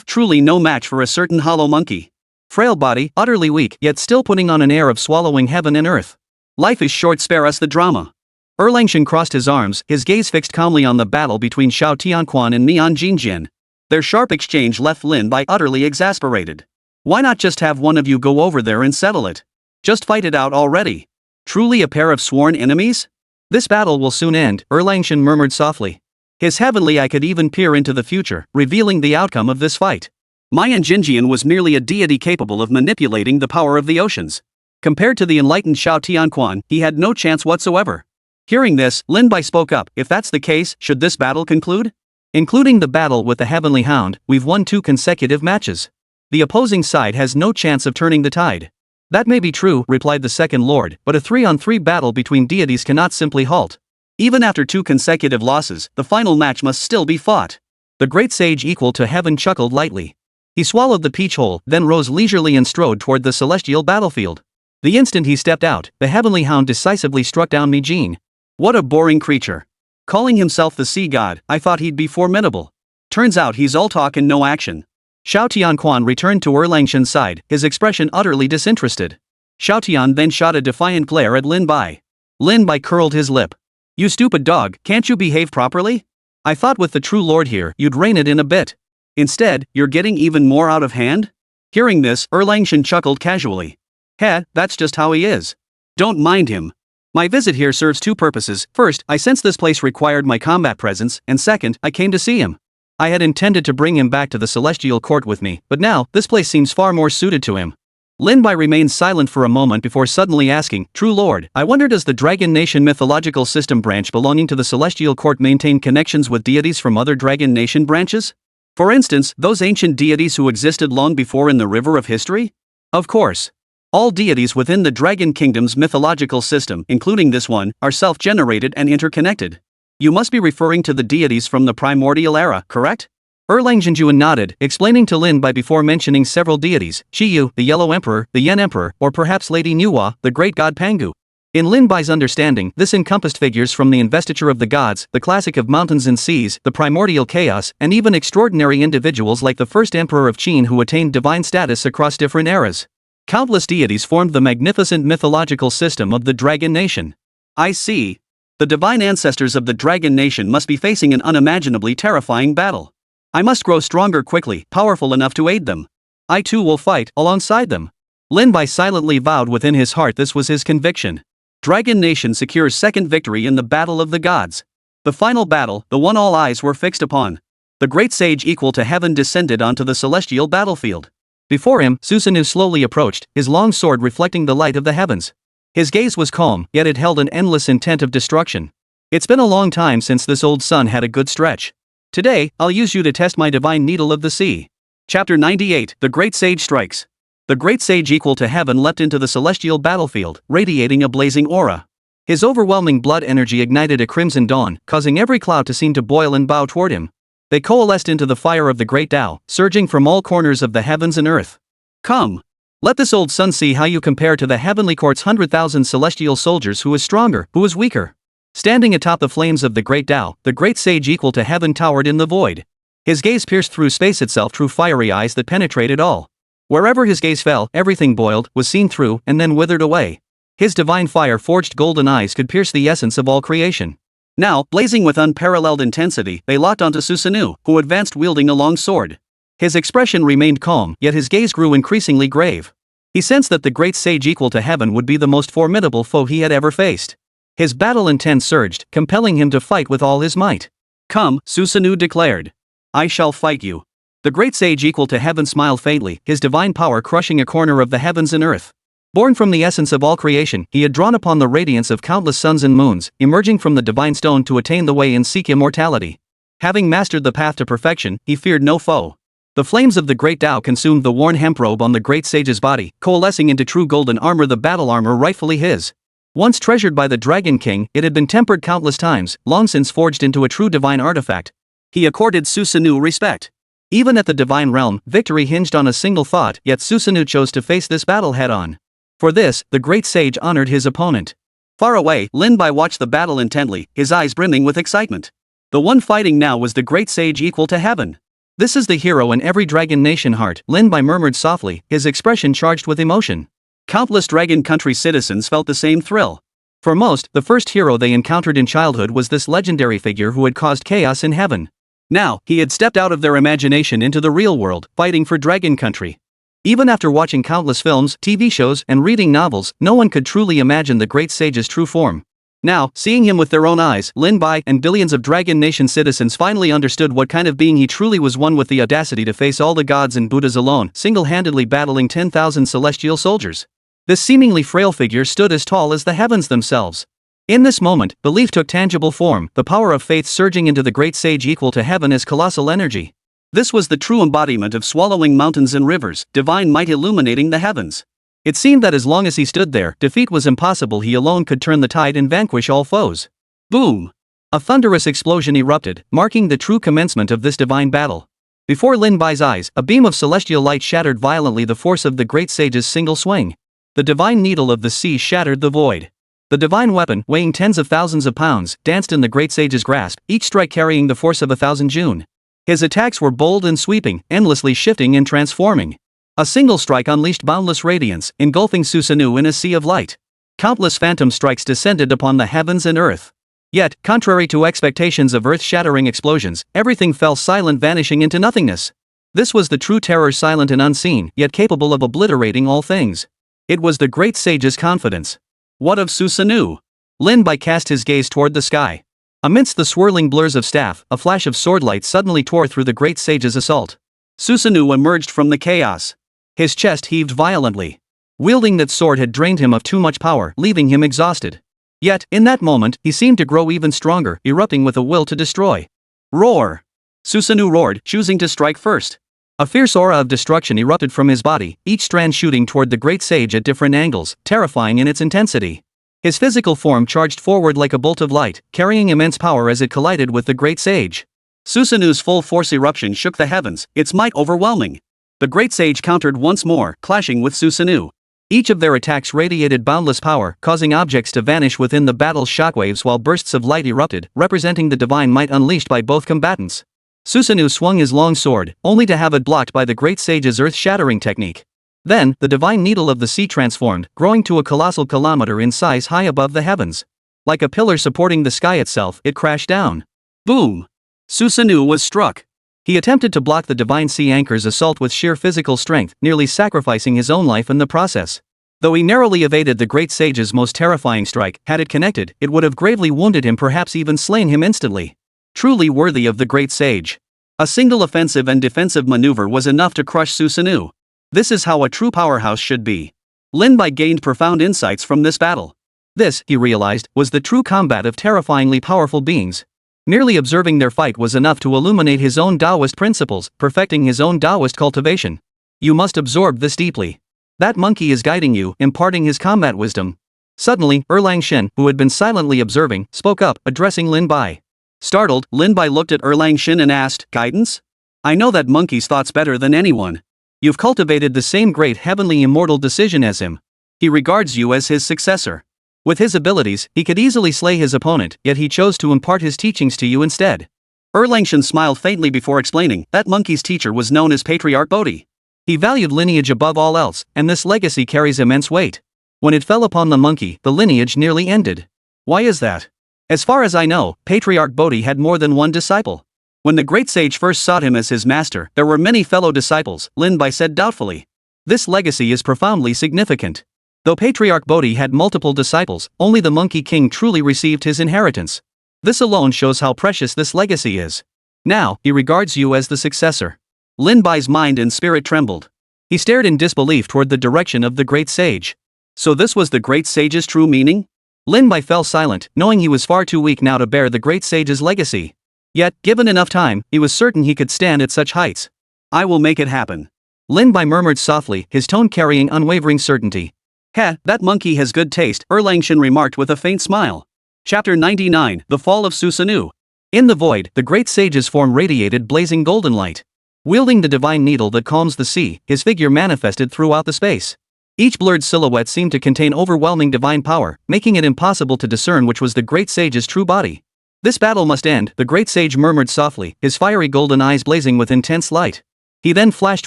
Truly no match for a certain hollow monkey. Frail body, utterly weak, yet still putting on an air of swallowing heaven and earth. Life is short, spare us the drama. Erlangshan crossed his arms, his gaze fixed calmly on the battle between Xiao Tianquan and Mian Jinjian. Their sharp exchange left Lin Bai utterly exasperated. Why not just have one of you go over there and settle it? Just fight it out already. Truly a pair of sworn enemies? This battle will soon end, Erlangshan murmured softly. His heavenly eye could even peer into the future, revealing the outcome of this fight. Mian Jinjian was merely a deity capable of manipulating the power of the oceans. Compared to the enlightened Xiao Tianquan, he had no chance whatsoever. Hearing this, Lin Bai spoke up, if that's the case, should this battle conclude? Including the battle with the heavenly hound, we've won 2 consecutive matches. The opposing side has no chance of turning the tide. That may be true, replied the second lord, but a 3-on-3 battle between deities cannot simply halt. Even after 2 consecutive losses, the final match must still be fought. The great sage equal to heaven chuckled lightly. He swallowed the peach whole, then rose leisurely and strode toward the celestial battlefield. The instant he stepped out, the heavenly hound decisively struck down Mijin. What a boring creature. Calling himself the sea god, I thought he'd be formidable. Turns out he's all talk and no action. Xiao Tianquan returned to Erlangshan's side, his expression utterly disinterested. Xiao Tian then shot a defiant glare at Lin Bai. Lin Bai curled his lip. You stupid dog, can't you behave properly? I thought with the true lord here, you'd rein it in a bit. Instead, you're getting even more out of hand? Hearing this, Erlangshan chuckled casually. Heh, that's just how he is. Don't mind him. My visit here serves 2 purposes. First, I sensed this place required my combat presence, and second, I came to see him. I had intended to bring him back to the celestial court with me, but now, this place seems far more suited to him. Lin Bai remained silent for a moment before suddenly asking, True Lord, I wonder does the Dragon Nation mythological system branch belonging to the celestial court maintain connections with deities from other Dragon Nation branches? For instance, those ancient deities who existed long before in the river of history? Of course. All deities within the Dragon Kingdom's mythological system, including this one, are self-generated and interconnected. You must be referring to the deities from the primordial era, correct? Erlangshan nodded, explaining to Lin Bai before mentioning several deities, Qiyu, the Yellow Emperor, the Yen Emperor, or perhaps Lady Nuwa, the great god Pangu. In Lin Bai's understanding, this encompassed figures from the investiture of the gods, the classic of mountains and seas, the primordial chaos, and even extraordinary individuals like the first emperor of Qin who attained divine status across different eras. Countless deities formed the magnificent mythological system of the Dragon Nation. I see. The divine ancestors of the Dragon Nation must be facing an unimaginably terrifying battle. I must grow stronger quickly, powerful enough to aid them. I too will fight alongside them. Lin Bai silently vowed within his heart this was his conviction. Dragon Nation secures second victory in the Battle of the Gods. The final battle, the one all eyes were fixed upon. The great sage equal to heaven descended onto the celestial battlefield. Before him, Susanoo slowly approached, his long sword reflecting the light of the heavens. His gaze was calm, yet it held an endless intent of destruction. It's been a long time since this old sun had a good stretch. Today, I'll use you to test my divine needle of the sea. Chapter 98, The Great Sage Strikes. The great sage equal to heaven leapt into the celestial battlefield, radiating a blazing aura. His overwhelming blood energy ignited a crimson dawn, causing every cloud to seem to boil and bow toward him. They coalesced into the fire of the great Tao, surging from all corners of the heavens and earth. Come! Let this old sun see how you compare to the heavenly court's 100,000 celestial soldiers. Who is stronger, who is weaker? Standing atop the flames of the great Tao, the great sage equal to heaven towered in the void. His gaze pierced through space itself through fiery eyes that penetrated all. Wherever his gaze fell, everything boiled, was seen through, and then withered away. His divine fire-forged golden eyes could pierce the essence of all creation. Now, blazing with unparalleled intensity, they locked onto Susanoo, who advanced wielding a long sword. His expression remained calm, yet his gaze grew increasingly grave. He sensed that the great sage equal to heaven would be the most formidable foe he had ever faced. His battle intent surged, compelling him to fight with all his might. Come, Susanoo declared. I shall fight you. The great sage equal to heaven smiled faintly, his divine power crushing a corner of the heavens and earth. Born from the essence of all creation, he had drawn upon the radiance of countless suns and moons, emerging from the divine stone to attain the way and seek immortality. Having mastered the path to perfection, he feared no foe. The flames of the great Tao consumed the worn hemp robe on the great sage's body, coalescing into true golden armor, the battle armor rightfully his. Once treasured by the Dragon King, it had been tempered countless times, long since forged into a true divine artifact. He accorded Susanoo respect. Even at the divine realm, victory hinged on a single thought, yet Susanoo chose to face this battle head-on. For this, the great sage honored his opponent. Far away, Lin Bai watched the battle intently, his eyes brimming with excitement. The one fighting now was the great sage equal to heaven. This is the hero in every dragon nation heart, Lin Bai murmured softly, his expression charged with emotion. Countless dragon country citizens felt the same thrill. For most, the first hero they encountered in childhood was this legendary figure who had caused chaos in heaven. Now, he had stepped out of their imagination into the real world, fighting for dragon country. Even after watching countless films, TV shows, and reading novels, no one could truly imagine the great sage's true form. Now, seeing him with their own eyes, Lin Bai and billions of Dragon Nation citizens finally understood what kind of being he truly was, one with the audacity to face all the gods and Buddhas alone, single-handedly battling 10,000 celestial soldiers. This seemingly frail figure stood as tall as the heavens themselves. In this moment, belief took tangible form, the power of faith surging into the great sage equal to heaven as colossal energy. This was the true embodiment of swallowing mountains and rivers, divine might illuminating the heavens. It seemed that as long as he stood there, defeat was impossible. He alone could turn the tide and vanquish all foes. Boom! A thunderous explosion erupted, marking the true commencement of this divine battle. Before Lin Bai's eyes, a beam of celestial light shattered violently the force of the great sage's single swing. The divine needle of the sea shattered the void. The divine weapon, weighing tens of thousands of pounds, danced in the great sage's grasp, each strike carrying the force of 1,000 June. His attacks were bold and sweeping, endlessly shifting and transforming. A single strike unleashed boundless radiance, engulfing Susanoo in a sea of light. Countless phantom strikes descended upon the heavens and earth. Yet, contrary to expectations of earth-shattering explosions, everything fell silent, vanishing into nothingness. This was the true terror, silent and unseen, yet capable of obliterating all things. It was the great sage's confidence. What of Susanoo? Lin Bai cast his gaze toward the sky. Amidst the swirling blurs of staff, a flash of swordlight suddenly tore through the great sage's assault. Susanoo emerged from the chaos. His chest heaved violently. Wielding that sword had drained him of too much power, leaving him exhausted. Yet, in that moment, he seemed to grow even stronger, erupting with a will to destroy. Roar! Susanoo roared, choosing to strike first. A fierce aura of destruction erupted from his body, each strand shooting toward the great sage at different angles, terrifying in its intensity. His physical form charged forward like a bolt of light, carrying immense power as it collided with the great sage. Susanoo's full force eruption shook the heavens, its might overwhelming. The great sage countered once more, clashing with Susanoo. Each of their attacks radiated boundless power, causing objects to vanish within the battle's shockwaves while bursts of light erupted, representing the divine might unleashed by both combatants. Susanoo swung his long sword, only to have it blocked by the great sage's earth-shattering technique. Then, the divine needle of the sea transformed, growing to a colossal kilometer in size high above the heavens. Like a pillar supporting the sky itself, it crashed down. Boom! Susanoo was struck. He attempted to block the divine sea anchor's assault with sheer physical strength, nearly sacrificing his own life in the process. Though he narrowly evaded the great sage's most terrifying strike, had it connected, it would have gravely wounded him, perhaps even slain him instantly. Truly worthy of the great sage. A single offensive and defensive maneuver was enough to crush Susanoo. This is how a true powerhouse should be. Lin Bai gained profound insights from this battle. This, he realized, was the true combat of terrifyingly powerful beings. Merely observing their fight was enough to illuminate his own Taoist principles, perfecting his own Taoist cultivation. You must absorb this deeply. That monkey is guiding you, imparting his combat wisdom. Suddenly, Erlang Shen, who had been silently observing, spoke up, addressing Lin Bai. Startled, Lin Bai looked at Erlang Shen and asked, "Guidance? I know that monkey's thoughts better than anyone. You've cultivated the same great heavenly immortal decision as him. He regards you as his successor. With his abilities, he could easily slay his opponent, yet he chose to impart his teachings to you instead." Erlang Shen smiled faintly before explaining that monkey's teacher was known as Patriarch Bodhi. He valued lineage above all else, and this legacy carries immense weight. When it fell upon the monkey, the lineage nearly ended. Why is that? As far as I know, Patriarch Bodhi had more than one disciple. When the great sage first sought him as his master, there were many fellow disciples, Lin Bai said doubtfully. This legacy is profoundly significant. Though Patriarch Bodhi had multiple disciples, only the Monkey King truly received his inheritance. This alone shows how precious this legacy is. Now, he regards you as the successor. Lin Bai's mind and spirit trembled. He stared in disbelief toward the direction of the great sage. So this was the great sage's true meaning? Lin Bai fell silent, knowing he was far too weak now to bear the great sage's legacy. Yet, given enough time, he was certain he could stand at such heights. "I will make it happen." Lin Bai murmured softly, his tone carrying unwavering certainty. "Heh, that monkey has good taste," Erlang Shen remarked with a faint smile. Chapter 99, The Fall of Susanoo. In the void, the great sage's form radiated blazing golden light. Wielding the divine needle that calms the sea, his figure manifested throughout the space. Each blurred silhouette seemed to contain overwhelming divine power, making it impossible to discern which was the great sage's true body. "This battle must end," the great sage murmured softly, his fiery golden eyes blazing with intense light. He then flashed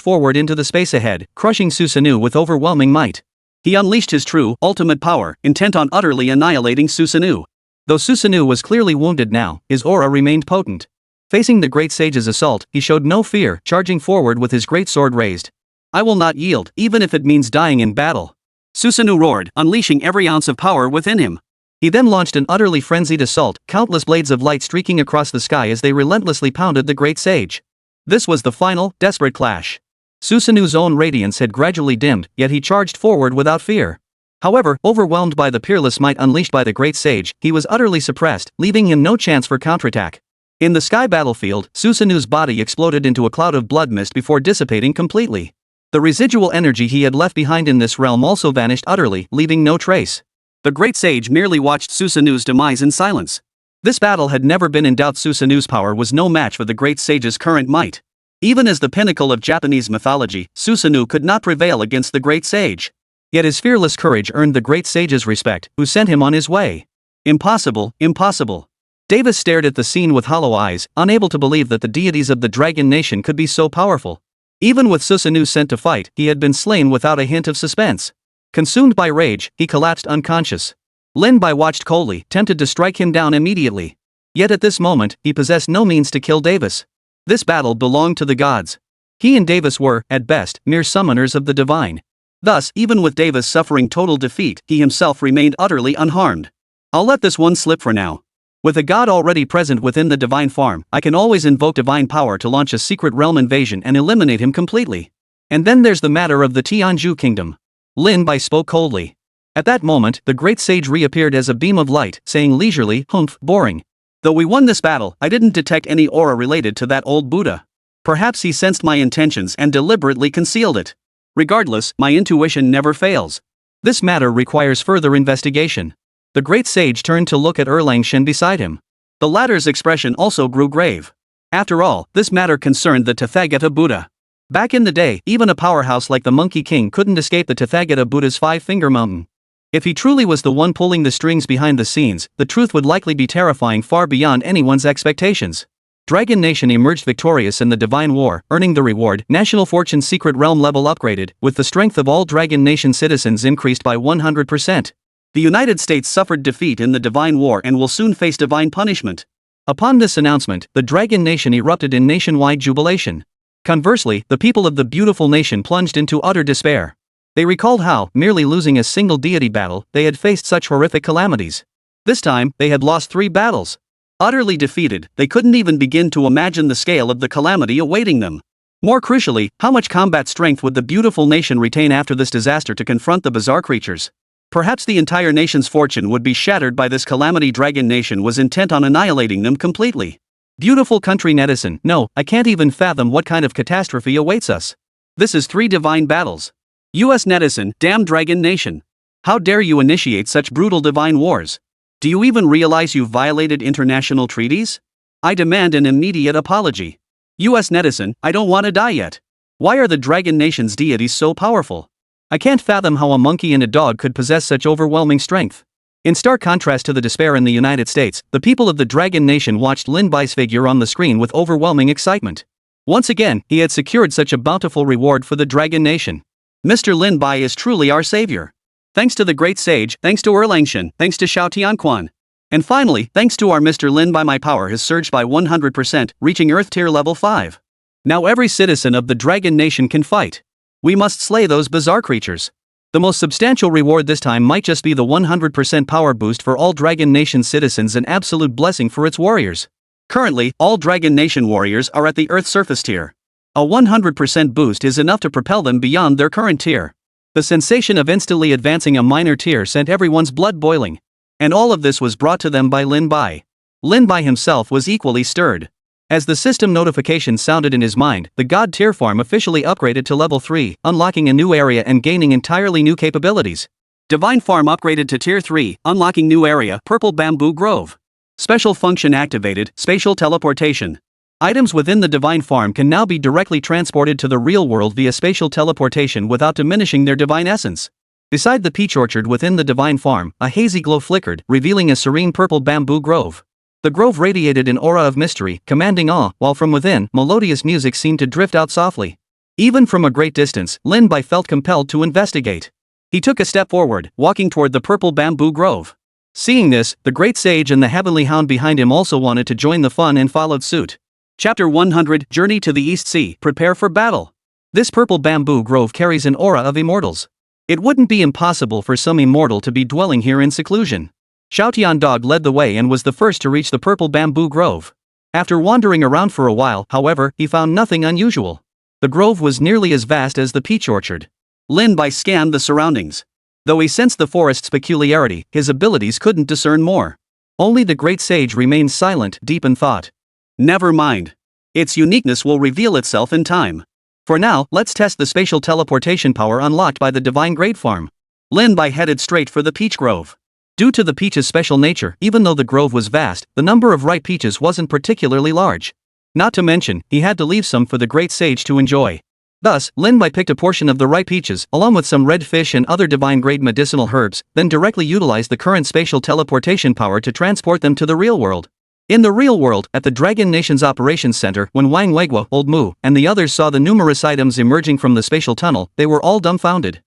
forward into the space ahead, crushing Susanoo with overwhelming might. He unleashed his true, ultimate power, intent on utterly annihilating Susanoo. Though Susanoo was clearly wounded now, his aura remained potent. Facing the great sage's assault, he showed no fear, charging forward with his great sword raised. "I will not yield, even if it means dying in battle." Susanoo roared, unleashing every ounce of power within him. He then launched an utterly frenzied assault, countless blades of light streaking across the sky as they relentlessly pounded the great sage. This was the final, desperate clash. Susanoo's own radiance had gradually dimmed, yet he charged forward without fear. However, overwhelmed by the peerless might unleashed by the great sage, he was utterly suppressed, leaving him no chance for counterattack. In the sky battlefield, Susanoo's body exploded into a cloud of blood mist before dissipating completely. The residual energy he had left behind in this realm also vanished utterly, leaving no trace. The great sage merely watched Susanoo's demise in silence. This battle had never been in doubt. Susanoo's power was no match for the great sage's current might. Even as the pinnacle of Japanese mythology, Susanoo could not prevail against the great sage. Yet his fearless courage earned the great sage's respect, who sent him on his way. Impossible, impossible. Davis stared at the scene with hollow eyes, unable to believe that the deities of the Dragon Nation could be so powerful. Even with Susanoo sent to fight, he had been slain without a hint of suspense. Consumed by rage, he collapsed unconscious. Lin Bai watched coldly, tempted to strike him down immediately. Yet at this moment, he possessed no means to kill Davis. This battle belonged to the gods. He and Davis were, at best, mere summoners of the divine. Thus, even with Davis suffering total defeat, he himself remained utterly unharmed. "I'll let this one slip for now. With a god already present within the divine farm, I can always invoke divine power to launch a secret realm invasion and eliminate him completely. And then there's the matter of the Tianju kingdom." Lin Bai spoke coldly. At that moment, the great sage reappeared as a beam of light, saying leisurely, "Humph, boring. Though we won this battle, I didn't detect any aura related to that old Buddha. Perhaps he sensed my intentions and deliberately concealed it. Regardless, my intuition never fails. This matter requires further investigation." The great sage turned to look at Erlang Shen beside him. The latter's expression also grew grave. After all, this matter concerned the Tathagata Buddha. Back in the day, even a powerhouse like the Monkey King couldn't escape the Tathagata Buddha's five-finger mountain. If he truly was the one pulling the strings behind the scenes, the truth would likely be terrifying far beyond anyone's expectations. Dragon Nation emerged victorious in the Divine War, earning the reward, National Fortune Secret Realm level upgraded, with the strength of all Dragon Nation citizens increased by 100%. The United States suffered defeat in the Divine War and will soon face divine punishment. Upon this announcement, the Dragon Nation erupted in nationwide jubilation. Conversely, the people of the beautiful nation plunged into utter despair. They recalled how, merely losing a single deity battle, they had faced such horrific calamities. This time, they had lost 3 battles. Utterly defeated, they couldn't even begin to imagine the scale of the calamity awaiting them. More crucially, how much combat strength would the beautiful nation retain after this disaster to confront the bizarre creatures? Perhaps the entire nation's fortune would be shattered by this calamity. Dragon Nation was intent on annihilating them completely. Beautiful country netizen, no, I can't even fathom what kind of catastrophe awaits us. This is 3 divine battles. US netizen, damn Dragon Nation. How dare you initiate such brutal divine wars? Do you even realize you've violated international treaties? I demand an immediate apology. US netizen, I don't want to die yet. Why are the Dragon Nation's deities so powerful? I can't fathom how a monkey and a dog could possess such overwhelming strength. In stark contrast to the despair in the United States, the people of the Dragon Nation watched Lin Bai's figure on the screen with overwhelming excitement. Once again, he had secured such a bountiful reward for the Dragon Nation. Mr. Lin Bai is truly our savior. Thanks to the great sage, thanks to Erlangshan, thanks to Xiao Tianquan. And finally, thanks to our Mr. Lin Bai, my power has surged by 100%, reaching Earth Tier Level 5. Now every citizen of the Dragon Nation can fight. We must slay those bizarre creatures. The most substantial reward this time might just be the 100% power boost for all Dragon Nation citizens, an absolute blessing for its warriors. Currently, all Dragon Nation warriors are at the Earth surface tier. A 100% boost is enough to propel them beyond their current tier. The sensation of instantly advancing a minor tier sent everyone's blood boiling. And all of this was brought to them by Lin Bai. Lin Bai himself was equally stirred. As the system notification sounded in his mind, the God tier farm officially upgraded to level 3, unlocking a new area and gaining entirely new capabilities. Divine farm upgraded to tier 3, unlocking new area, Purple Bamboo Grove. Special function activated, spatial teleportation. Items within the divine farm can now be directly transported to the real world via spatial teleportation without diminishing their divine essence. Beside the peach orchard within the divine farm, a hazy glow flickered, revealing a serene purple bamboo grove. The grove radiated an aura of mystery, commanding awe, while from within, melodious music seemed to drift out softly. Even from a great distance, Lin Bai felt compelled to investigate. He took a step forward, walking toward the purple bamboo grove. Seeing this, the great sage and the heavenly hound behind him also wanted to join the fun and followed suit. Chapter 100, Journey to the East Sea, Prepare for Battle. This purple bamboo grove carries an aura of immortals. It wouldn't be impossible for some immortal to be dwelling here in seclusion. Xiaotian Dog led the way and was the first to reach the purple bamboo grove. After wandering around for a while, however, he found nothing unusual. The grove was nearly as vast as the peach orchard. Lin Bai scanned the surroundings. Though he sensed the forest's peculiarity, his abilities couldn't discern more. Only the great sage remained silent, deep in thought. Never mind. Its uniqueness will reveal itself in time. For now, let's test the spatial teleportation power unlocked by the divine great farm. Lin Bai headed straight for the peach grove. Due to the peach's special nature, even though the grove was vast, the number of ripe peaches wasn't particularly large. Not to mention, he had to leave some for the great sage to enjoy. Thus, Lin Bai picked a portion of the ripe peaches, along with some red fish and other divine-grade medicinal herbs, then directly utilized the current spatial teleportation power to transport them to the real world. In the real world, at the Dragon Nation's operations center, when Wang Weiguo, Old Mu, and the others saw the numerous items emerging from the spatial tunnel, they were all dumbfounded.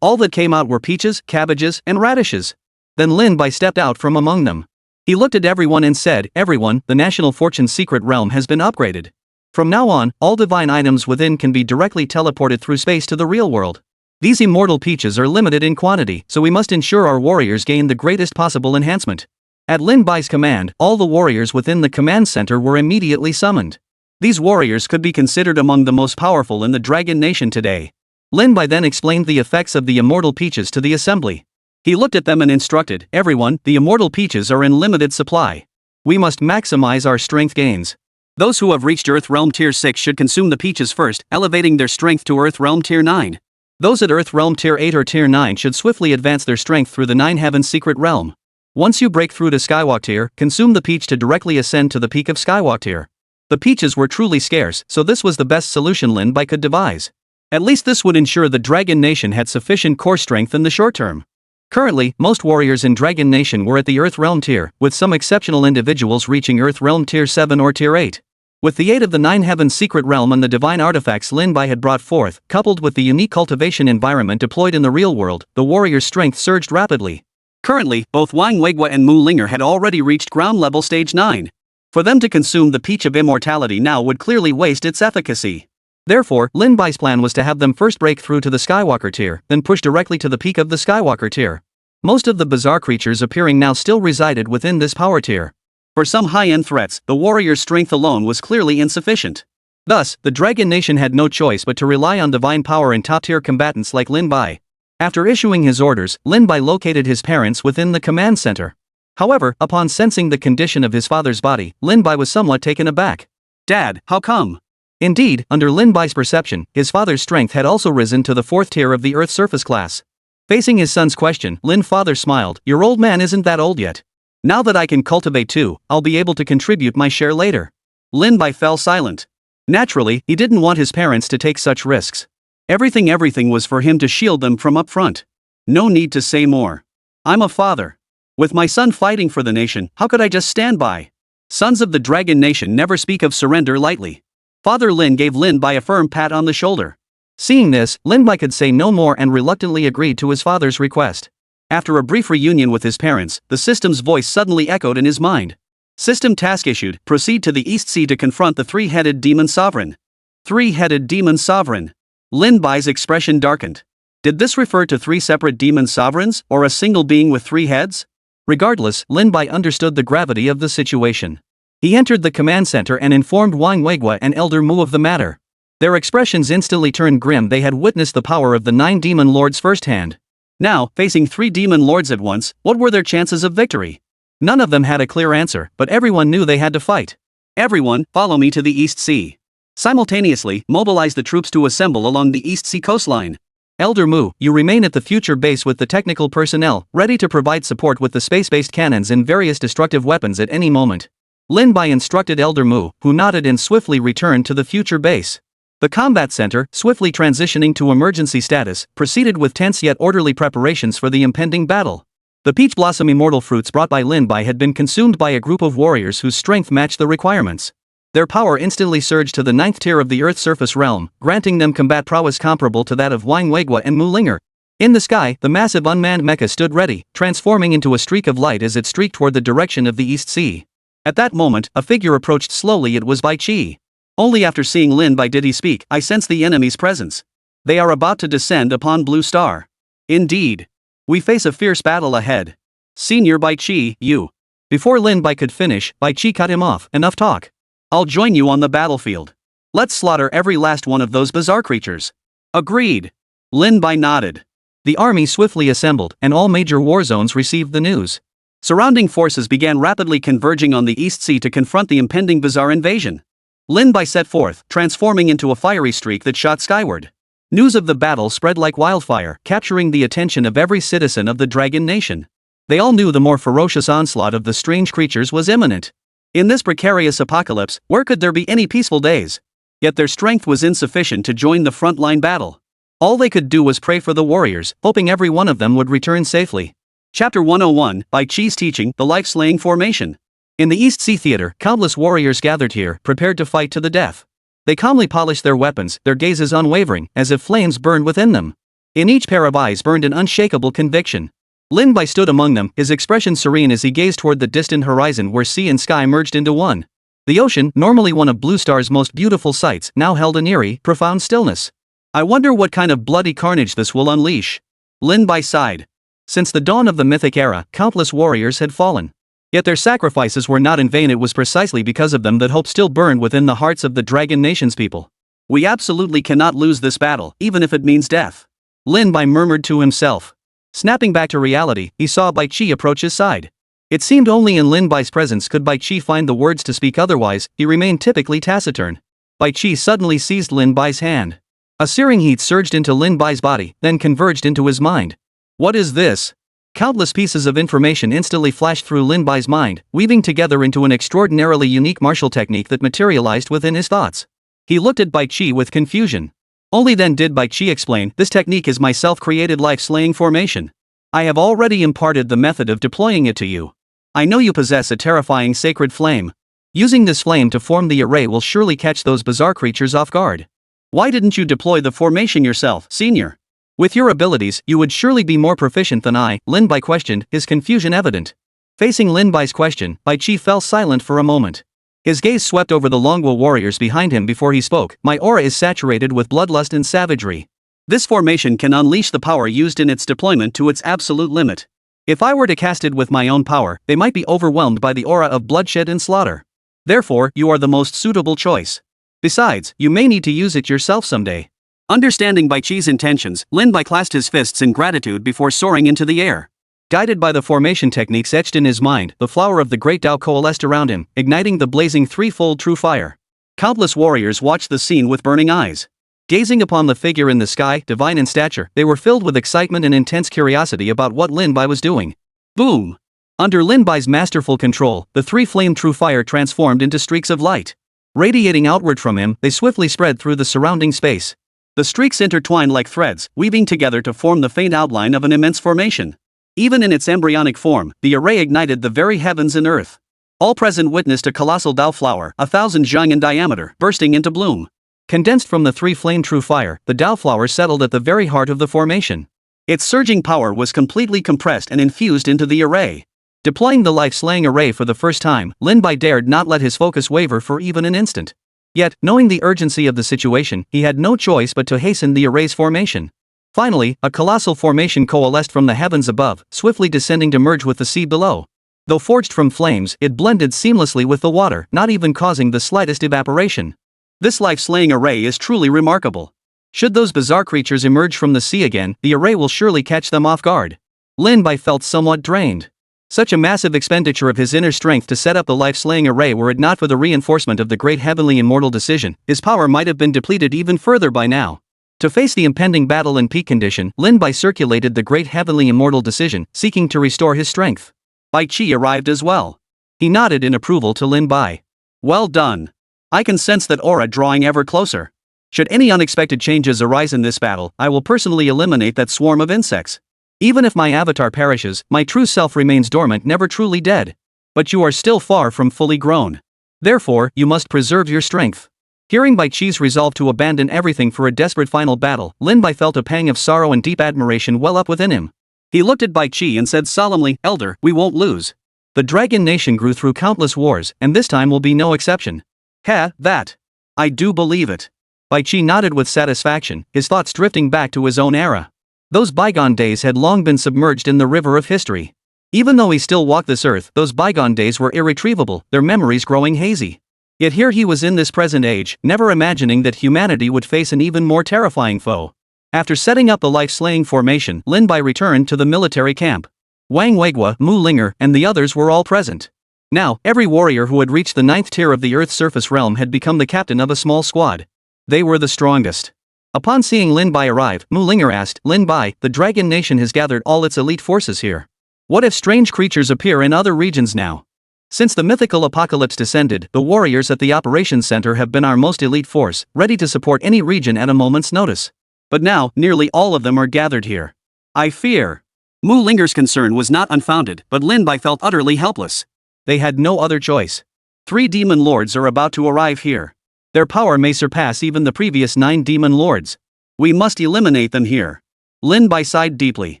All that came out were peaches, cabbages, and radishes. Then Lin Bai stepped out from among them. He looked at everyone and said, "Everyone, the National Fortune's secret realm has been upgraded. From now on, all divine items within can be directly teleported through space to the real world. These immortal peaches are limited in quantity, so we must ensure our warriors gain the greatest possible enhancement." At Lin Bai's command, all the warriors within the command center were immediately summoned. These warriors could be considered among the most powerful in the Dragon Nation today. Lin Bai then explained the effects of the immortal peaches to the assembly. He looked at them and instructed, "Everyone, the immortal peaches are in limited supply. We must maximize our strength gains. Those who have reached Earth Realm Tier 6 should consume the peaches first, elevating their strength to Earth Realm Tier 9. Those at Earth Realm Tier 8 or Tier 9 should swiftly advance their strength through the Nine Heavens Secret Realm. Once you break through to Skywalk Tier, consume the peach to directly ascend to the peak of Skywalk Tier." The peaches were truly scarce, so this was the best solution Lin Bai could devise. At least this would ensure the Dragon Nation had sufficient core strength in the short term. Currently, most warriors in Dragon Nation were at the Earth Realm Tier, with some exceptional individuals reaching Earth Realm Tier 7 or Tier 8. With the aid of the Nine Heavens Secret Realm and the divine artifacts Lin Bai had brought forth, coupled with the unique cultivation environment deployed in the real world, the warriors' strength surged rapidly. Currently, both Wang Weiguo and Mu Linger had already reached ground level stage 9. For them to consume the Peach of Immortality now would clearly waste its efficacy. Therefore, Lin Bai's plan was to have them first break through to the Skywalker Tier, then push directly to the peak of the Skywalker Tier. Most of the bizarre creatures appearing now still resided within this power tier. For some high-end threats, the warrior's strength alone was clearly insufficient. Thus, the Dragon Nation had no choice but to rely on divine power in top-tier combatants like Lin Bai. After issuing his orders, Lin Bai located his parents within the command center. However, upon sensing the condition of his father's body, Lin Bai was somewhat taken aback. "Dad, how come? Indeed, under Lin Bai's perception, his father's strength had also risen to the 4th tier of the Earth's surface class. Facing his son's question, Lin's father smiled, "Your old man isn't that old yet. Now that I can cultivate too, I'll be able to contribute my share later." Lin Bai fell silent. Naturally, he didn't want his parents to take such risks. Everything was for him to shield them from up front. No need to say more. I'm a father. With my son fighting for the nation, how could I just stand by? Sons of the Dragon Nation never speak of surrender lightly. Father Lin gave Lin Bai a firm pat on the shoulder. Seeing this, Lin Bai could say no more and reluctantly agreed to his father's request. After a brief reunion with his parents, the system's voice suddenly echoed in his mind. System task issued, proceed to the East Sea to confront the three-headed demon sovereign. Three-headed demon sovereign. Lin Bai's expression darkened. Did this refer to 3 separate demon sovereigns, or a single being with 3 heads? Regardless, Lin Bai understood the gravity of the situation. He entered the command center and informed Wang Weigua and Elder Mu of the matter. Their expressions instantly turned grim. They had witnessed the power of the 9 demon lords firsthand. Now, facing 3 demon lords at once, what were their chances of victory? None of them had a clear answer, but everyone knew they had to fight. Everyone, follow me to the East Sea. Simultaneously, mobilize the troops to assemble along the East Sea coastline. Elder Mu, you remain at the future base with the technical personnel, ready to provide support with the space-based cannons and various destructive weapons at any moment. Lin Bai instructed Elder Mu, who nodded and swiftly returned to the future base. The combat center, swiftly transitioning to emergency status, proceeded with tense yet orderly preparations for the impending battle. The peach blossom immortal fruits brought by Lin Bai had been consumed by a group of warriors whose strength matched the requirements. Their power instantly surged to the 9th tier of the Earth's surface realm, granting them combat prowess comparable to that of Wang Weigua and Mu Linger. In the sky, the massive unmanned mecha stood ready, transforming into a streak of light as it streaked toward the direction of the East Sea. At that moment, a figure approached slowly. It was Bai Qi. Only after seeing Lin Bai did he speak. "I sense the enemy's presence. They are about to descend upon Blue Star. Indeed. We face a fierce battle ahead. Senior Bai Qi, you." Before Lin Bai could finish, Bai Qi cut him off. "Enough talk. I'll join you on the battlefield. Let's slaughter every last one of those bizarre creatures." Agreed. Lin Bai nodded. The army swiftly assembled, and all major war zones received the news. Surrounding forces began rapidly converging on the East Sea to confront the impending bizarre invasion. Lin Bai set forth, transforming into a fiery streak that shot skyward. News of the battle spread like wildfire, capturing the attention of every citizen of the Dragon Nation. They all knew the more ferocious onslaught of the strange creatures was imminent. In this precarious apocalypse, where could there be any peaceful days? Yet their strength was insufficient to join the front-line battle. All they could do was pray for the warriors, hoping every one of them would return safely. Chapter 101, Bai Qi's teaching, the life-slaying formation. In the East Sea Theater, countless warriors gathered here, prepared to fight to the death. They calmly polished their weapons, their gazes unwavering, as if flames burned within them. In each pair of eyes burned an unshakable conviction. Lin Bai stood among them, his expression serene as he gazed toward the distant horizon where sea and sky merged into one. The ocean, normally one of Blue Star's most beautiful sights, now held an eerie, profound stillness. "I wonder what kind of bloody carnage this will unleash." Lin Bai sighed. Since the dawn of the Mythic Era, countless warriors had fallen. Yet their sacrifices were not in vain. It was precisely because of them that hope still burned within the hearts of the Dragon Nation's people. "We absolutely cannot lose this battle, even if it means death," Lin Bai murmured to himself. Snapping back to reality, he saw Bai Qi approach his side. It seemed only in Lin Bai's presence could Bai Qi find the words to speak, otherwise, he remained typically taciturn. Bai Qi suddenly seized Lin Bai's hand. A searing heat surged into Lin Bai's body, then converged into his mind. What is this? Countless pieces of information instantly flashed through Lin Bai's mind, weaving together into an extraordinarily unique martial technique that materialized within his thoughts. He looked at Bai Qi with confusion. Only then did Bai Qi explain, "This technique is my self-created life-slaying formation. I have already imparted the method of deploying it to you. I know you possess a terrifying sacred flame. Using this flame to form the array will surely catch those bizarre creatures off guard. Why didn't you deploy the formation yourself, senior? With your abilities, you would surely be more proficient than I," Lin Bai questioned, his confusion evident. Facing Lin Bai's question, Bai Qi fell silent for a moment. His gaze swept over the Longwo warriors behind him before he spoke. "My aura is saturated with bloodlust and savagery. This formation can unleash the power used in its deployment to its absolute limit. If I were to cast it with my own power, they might be overwhelmed by the aura of bloodshed and slaughter. Therefore, you are the most suitable choice. Besides, you may need to use it yourself someday." Understanding Bai Qi's intentions, Lin Bai clasped his fists in gratitude before soaring into the air. Guided by the formation techniques etched in his mind, the flower of the Great Tao coalesced around him, igniting the blazing threefold true fire. Countless warriors watched the scene with burning eyes. Gazing upon the figure in the sky, divine in stature, they were filled with excitement and intense curiosity about what Lin Bai was doing. Boom! Under Lin Bai's masterful control, the three flame true fire transformed into streaks of light. Radiating outward from him, they swiftly spread through the surrounding space. The streaks intertwined like threads, weaving together to form the faint outline of an immense formation. Even in its embryonic form, the array ignited the very heavens and earth. All present witnessed a colossal Dao flower, 1,000 zhang in diameter, bursting into bloom. Condensed from the three flame true fire, the Dao flower settled at the very heart of the formation. Its surging power was completely compressed and infused into the array. Deploying the life-slaying array for the first time, Lin Bai dared not let his focus waver for even an instant. Yet, knowing the urgency of the situation, he had no choice but to hasten the array's formation. Finally, a colossal formation coalesced from the heavens above, swiftly descending to merge with the sea below. Though forged from flames, it blended seamlessly with the water, not even causing the slightest evaporation. This life-slaying array is truly remarkable. Should those bizarre creatures emerge from the sea again, the array will surely catch them off guard. Lin Bai felt somewhat drained. Such a massive expenditure of his inner strength to set up the life-slaying array, were it not for the reinforcement of the great heavenly immortal decision, his power might have been depleted even further by now. To face the impending battle in peak condition, Lin Bai circulated the great heavenly immortal decision, seeking to restore his strength. Bai Qi arrived as well. He nodded in approval to Lin Bai. Well done. I can sense that aura drawing ever closer. Should any unexpected changes arise in this battle, I will personally eliminate that swarm of insects. Even if my avatar perishes, my true self remains dormant, never truly dead. But you are still far from fully grown. Therefore, you must preserve your strength. Hearing Bai Qi's resolve to abandon everything for a desperate final battle, Lin Bai felt a pang of sorrow and deep admiration well up within him. He looked at Bai Qi and said solemnly, "Elder, we won't lose. The Dragon Nation grew through countless wars, and this time will be no exception." That. I do believe it. Bai Qi nodded with satisfaction, his thoughts drifting back to his own era. Those bygone days had long been submerged in the river of history. Even though he still walked this earth, those bygone days were irretrievable, their memories growing hazy. Yet here he was in this present age, never imagining that humanity would face an even more terrifying foe. After setting up the life-slaying formation, Lin Bai returned to the military camp. Wang Weigua, Mu Linger, and the others were all present. Now, every warrior who had reached the 9th tier of the Earth's surface realm had become the captain of a small squad. They were the strongest. Upon seeing Lin Bai arrive, Mu Linger asked, "Lin Bai, the Dragon Nation has gathered all its elite forces here. What if strange creatures appear in other regions now? Since the mythical apocalypse descended, the warriors at the operations center have been our most elite force, ready to support any region at a moment's notice. But now, nearly all of them are gathered here. I fear." Mu Linger's concern was not unfounded, but Lin Bai felt utterly helpless. They had no other choice. 3 demon lords are about to arrive here. Their power may surpass even the previous 9 demon lords. We must eliminate them here. Lin Bai sighed deeply.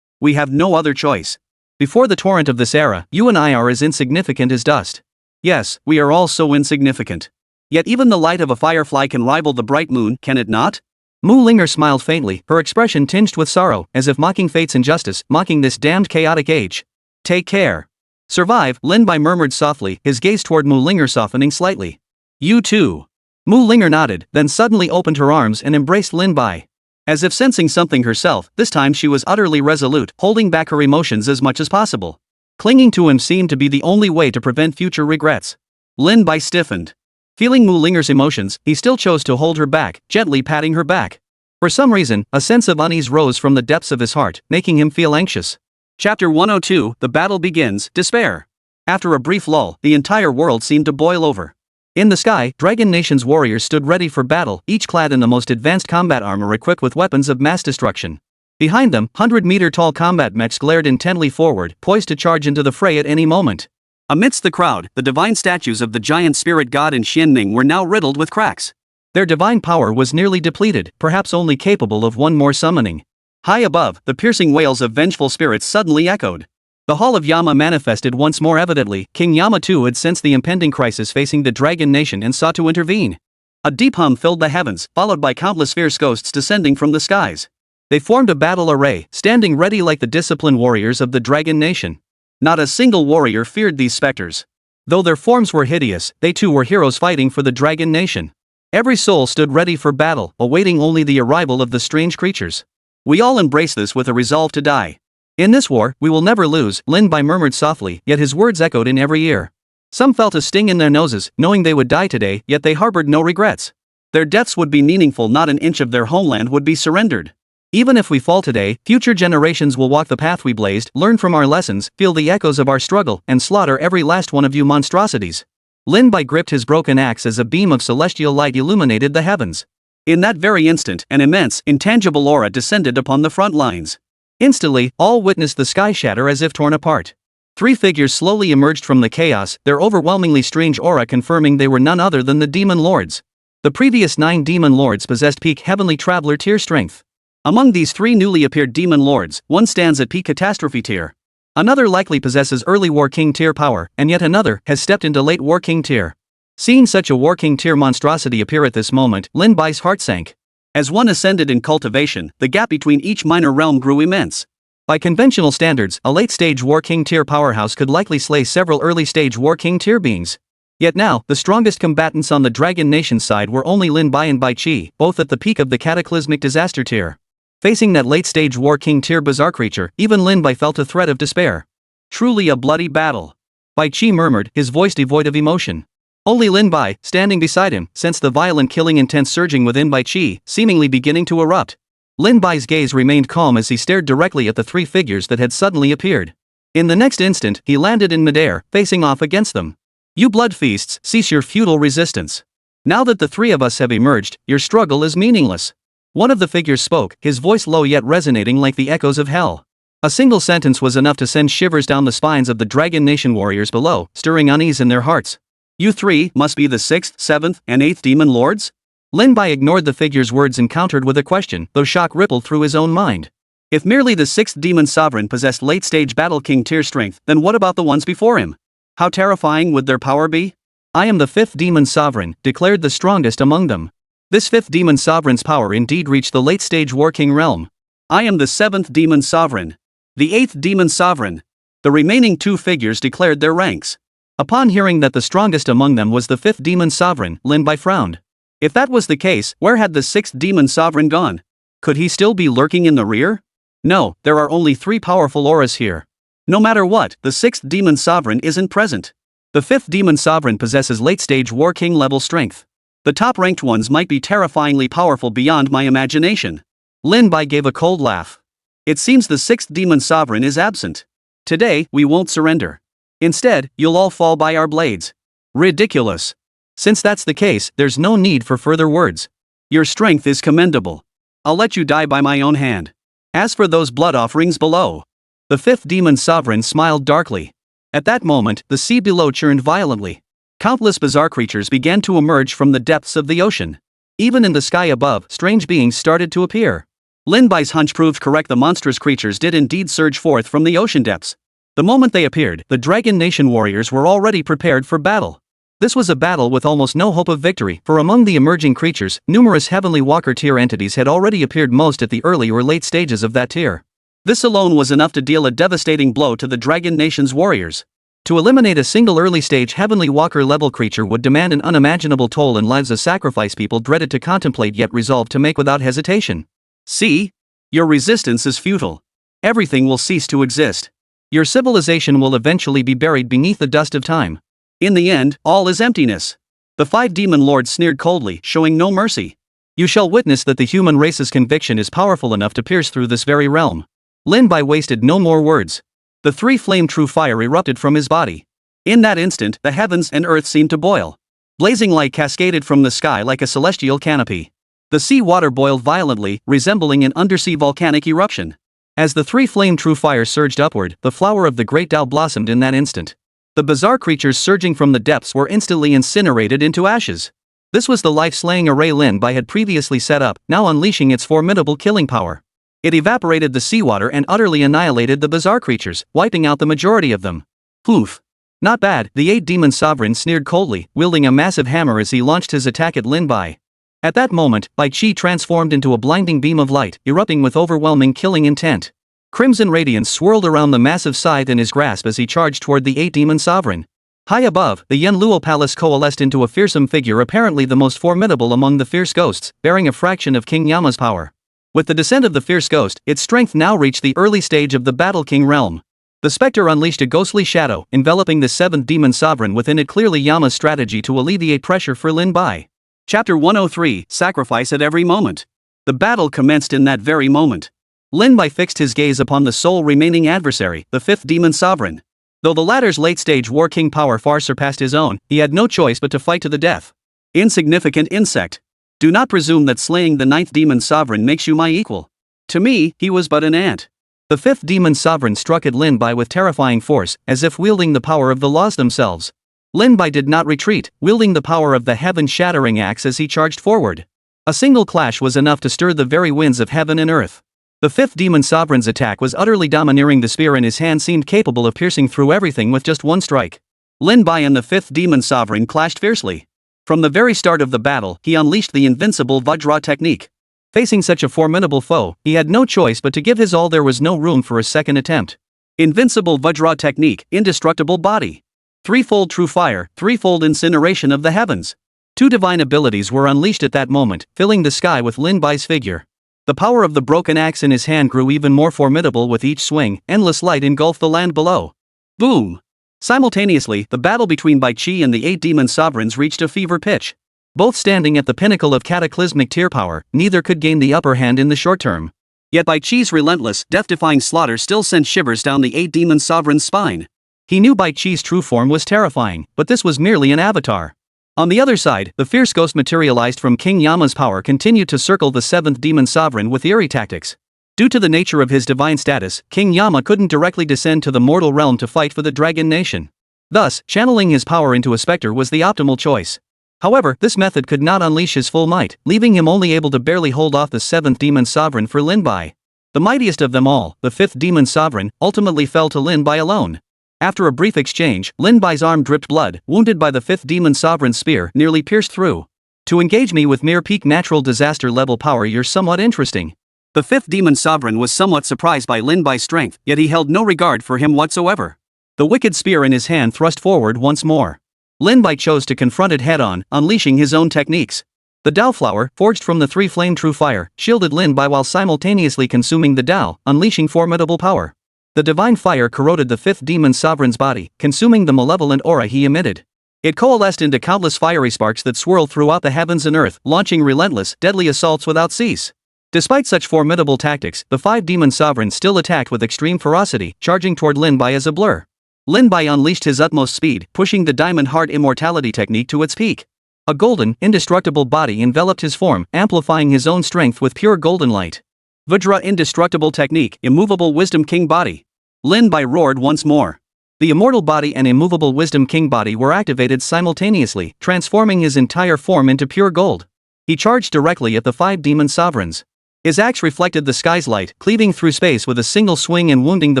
We have no other choice. Before the torrent of this era, you and I are as insignificant as dust. Yes, we are all so insignificant. Yet even the light of a firefly can rival the bright moon, can it not? Mu Linger smiled faintly, her expression tinged with sorrow, as if mocking fate's injustice, mocking this damned chaotic age. Take care. Survive, Lin Bai murmured softly, his gaze toward Mu Linger softening slightly. You too. Mu Linger nodded, then suddenly opened her arms and embraced Lin Bai. As if sensing something herself, this time she was utterly resolute, holding back her emotions as much as possible. Clinging to him seemed to be the only way to prevent future regrets. Lin Bai stiffened. Feeling Mu Linger's emotions, he still chose to hold her back, gently patting her back. For some reason, a sense of unease rose from the depths of his heart, making him feel anxious. Chapter 102, The Battle Begins, Despair. After a brief lull, the entire world seemed to boil over. In the sky, Dragon Nation's warriors stood ready for battle, each clad in the most advanced combat armor equipped with weapons of mass destruction. Behind them, 100-meter-tall combat mechs glared intently forward, poised to charge into the fray at any moment. Amidst the crowd, the divine statues of the giant spirit god and Xianning were now riddled with cracks. Their divine power was nearly depleted, perhaps only capable of one more summoning. High above, the piercing wails of vengeful spirits suddenly echoed. The Hall of Yama manifested once more evidently. King Yama too had sensed the impending crisis facing the Dragon Nation and sought to intervene. A deep hum filled the heavens, followed by countless fierce ghosts descending from the skies. They formed a battle array, standing ready like the disciplined warriors of the Dragon Nation. Not a single warrior feared these specters. Though their forms were hideous, they too were heroes fighting for the Dragon Nation. Every soul stood ready for battle, awaiting only the arrival of the strange creatures. We all embrace this with a resolve to die. In this war, we will never lose, Lin Bai murmured softly, yet his words echoed in every ear. Some felt a sting in their noses, knowing they would die today, yet they harbored no regrets. Their deaths would be meaningful, not an inch of their homeland would be surrendered. Even if we fall today, future generations will walk the path we blazed, learn from our lessons, feel the echoes of our struggle, and slaughter every last one of you monstrosities. Lin Bai gripped his broken axe as a beam of celestial light illuminated the heavens. In that very instant, an immense, intangible aura descended upon the front lines. Instantly, all witnessed the sky shatter as if torn apart. 3 figures slowly emerged from the chaos, their overwhelmingly strange aura confirming they were none other than the Demon Lords. The previous 9 Demon Lords possessed peak Heavenly Traveler tier strength. Among these 3 newly appeared Demon Lords, one stands at peak Catastrophe tier. Another likely possesses early War King tier power, and yet another has stepped into late War King tier. Seeing such a War King tier monstrosity appear at this moment, Lin Bai's heart sank. As one ascended in cultivation, the gap between each minor realm grew immense. By conventional standards, a late-stage War King tier powerhouse could likely slay several early-stage War King tier beings. Yet now, the strongest combatants on the Dragon Nation side were only Lin Bai and Bai Qi, both at the peak of the cataclysmic disaster tier. Facing that late-stage War King tier bizarre creature, even Lin Bai felt a threat of despair. Truly a bloody battle. Bai Qi murmured, his voice devoid of emotion. Only Lin Bai, standing beside him, sensed the violent killing intent surging within Bai Qi, seemingly beginning to erupt. Lin Bai's gaze remained calm as he stared directly at the 3 figures that had suddenly appeared. In the next instant, he landed in midair, facing off against them. You blood feasts, cease your futile resistance. Now that the 3 of us have emerged, your struggle is meaningless. One of the figures spoke, his voice low yet resonating like the echoes of hell. A single sentence was enough to send shivers down the spines of the Dragon Nation warriors below, stirring unease in their hearts. You 3 must be the 6th, 7th, and 8th Demon Lords? Lin Bai ignored the figure's words and countered with a question, though shock rippled through his own mind. If merely the 6th Demon Sovereign possessed late-stage Battle King tier strength, then what about the ones before him? How terrifying would their power be? I am the 5th Demon Sovereign, declared the strongest among them. This 5th Demon Sovereign's power indeed reached the late-stage War King realm. I am the 7th Demon Sovereign. The 8th Demon Sovereign. The remaining 2 figures declared their ranks. Upon hearing that the strongest among them was the 5th Demon Sovereign, Lin Bai frowned. If that was the case, where had the 6th Demon Sovereign gone? Could he still be lurking in the rear? No, there are only 3 powerful auras here. No matter what, the 6th Demon Sovereign isn't present. The 5th Demon Sovereign possesses late-stage War King level strength. The top-ranked ones might be terrifyingly powerful beyond my imagination. Lin Bai gave a cold laugh. It seems the 6th Demon Sovereign is absent. Today, we won't surrender. Instead, you'll all fall by our blades. Ridiculous. Since that's the case, there's no need for further words. Your strength is commendable. I'll let you die by my own hand. As for those blood offerings below. The 5th Demon Sovereign smiled darkly. At that moment, the sea below churned violently. Countless bizarre creatures began to emerge from the depths of the ocean. Even in the sky above, strange beings started to appear. Lin Bai's hunch proved correct, the monstrous creatures did indeed surge forth from the ocean depths. The moment they appeared, the Dragon Nation warriors were already prepared for battle. This was a battle with almost no hope of victory, for among the emerging creatures, numerous Heavenly Walker tier entities had already appeared, most at the early or late stages of that tier. This alone was enough to deal a devastating blow to the Dragon Nation's warriors. To eliminate a single early-stage Heavenly Walker-level creature would demand an unimaginable toll and lives, a sacrifice people dreaded to contemplate yet resolved to make without hesitation. See? Your resistance is futile. Everything will cease to exist. Your civilization will eventually be buried beneath the dust of time. In the end, all is emptiness. The 5 Demon Lords sneered coldly, showing no mercy. You shall witness that the human race's conviction is powerful enough to pierce through this very realm. Lin Bai wasted no more words. The 3 flame true fire erupted from his body. In that instant, the heavens and earth seemed to boil. Blazing light cascaded from the sky like a celestial canopy. The sea water boiled violently, resembling an undersea volcanic eruption. As the 3 flame true fire surged upward, the flower of the great Tao blossomed in that instant. The bizarre creatures surging from the depths were instantly incinerated into ashes. This was the life-slaying array Lin Bai had previously set up, now unleashing its formidable killing power. It evaporated the seawater and utterly annihilated the bizarre creatures, wiping out the majority of them. Poof. Not bad, the 8 Demon Sovereign sneered coldly, wielding a massive hammer as he launched his attack at Lin Bai. At that moment, Bai Qi transformed into a blinding beam of light, erupting with overwhelming killing intent. Crimson radiance swirled around the massive scythe in his grasp as he charged toward the 8 Demon Sovereign. High above, the Yanluo Palace coalesced into a fearsome figure, apparently the most formidable among the fierce ghosts, bearing a fraction of King Yama's power. With the descent of the fierce ghost, its strength now reached the early stage of the Battle King realm. The specter unleashed a ghostly shadow, enveloping the seventh demon sovereign within it, clearly Yama's strategy to alleviate pressure for Lin Bai. Chapter 103, Sacrifice at Every Moment. The battle commenced in that very moment. Lin Bai fixed his gaze upon the sole remaining adversary, the fifth demon sovereign. Though the latter's late-stage war king power far surpassed his own, he had no choice but to fight to the death. Insignificant insect. Do not presume that slaying the ninth demon sovereign makes you my equal. To me, he was but an ant. The fifth demon sovereign struck at Lin Bai with terrifying force, as if wielding the power of the laws themselves. Lin Bai did not retreat, wielding the power of the heaven-shattering axe as he charged forward. A single clash was enough to stir the very winds of heaven and earth. The fifth demon sovereign's attack was utterly domineering. The spear in his hand seemed capable of piercing through everything with just one strike. Lin Bai and the fifth demon sovereign clashed fiercely. From the very start of the battle, he unleashed the invincible Vajra technique. Facing such a formidable foe, he had no choice but to give his all. There was no room for a second attempt. Invincible Vajra technique, indestructible body. Threefold true fire, threefold incineration of the heavens. Two divine abilities were unleashed at that moment, filling the sky with Lin Bai's figure. The power of the broken axe in his hand grew even more formidable with each swing. Endless light engulfed the land below. Boom! Simultaneously, the battle between Bai Qi and the eight demon sovereigns reached a fever pitch. Both standing at the pinnacle of cataclysmic tier power, neither could gain the upper hand in the short term. Yet Bai Qi's relentless, death-defying slaughter still sent shivers down the eight demon sovereign's spine. He knew Bai Qi's true form was terrifying, but this was merely an avatar. On the other side, the fierce ghost materialized from King Yama's power continued to circle the seventh demon sovereign with eerie tactics. Due to the nature of his divine status, King Yama couldn't directly descend to the mortal realm to fight for the Dragon Nation. Thus, channeling his power into a specter was the optimal choice. However, this method could not unleash his full might, leaving him only able to barely hold off the seventh demon sovereign for Lin Bai. The mightiest of them all, the fifth demon sovereign, ultimately fell to Lin Bai alone. After a brief exchange, Lin Bai's arm dripped blood, wounded by the fifth demon sovereign's spear, nearly pierced through. To engage me with mere peak natural disaster level power, you're somewhat interesting. The fifth demon sovereign was somewhat surprised by Lin Bai's strength, yet he held no regard for him whatsoever. The wicked spear in his hand thrust forward once more. Lin Bai chose to confront it head-on, unleashing his own techniques. The Dao flower, forged from the three-flame true fire, shielded Lin Bai while simultaneously consuming the Dao, unleashing formidable power. The divine fire corroded the fifth demon sovereign's body, consuming the malevolent aura he emitted. It coalesced into countless fiery sparks that swirled throughout the heavens and earth, launching relentless, deadly assaults without cease. Despite such formidable tactics, the five demon sovereigns still attacked with extreme ferocity, charging toward Lin Bai as a blur. Lin Bai unleashed his utmost speed, pushing the Diamond Heart Immortality technique to its peak. A golden, indestructible body enveloped his form, amplifying his own strength with pure golden light. Vajra Indestructible Technique, Immovable Wisdom King Body. Lin Bai roared once more. The Immortal Body and Immovable Wisdom King Body were activated simultaneously, transforming his entire form into pure gold. He charged directly at the five demon sovereigns. His axe reflected the sky's light, cleaving through space with a single swing and wounding the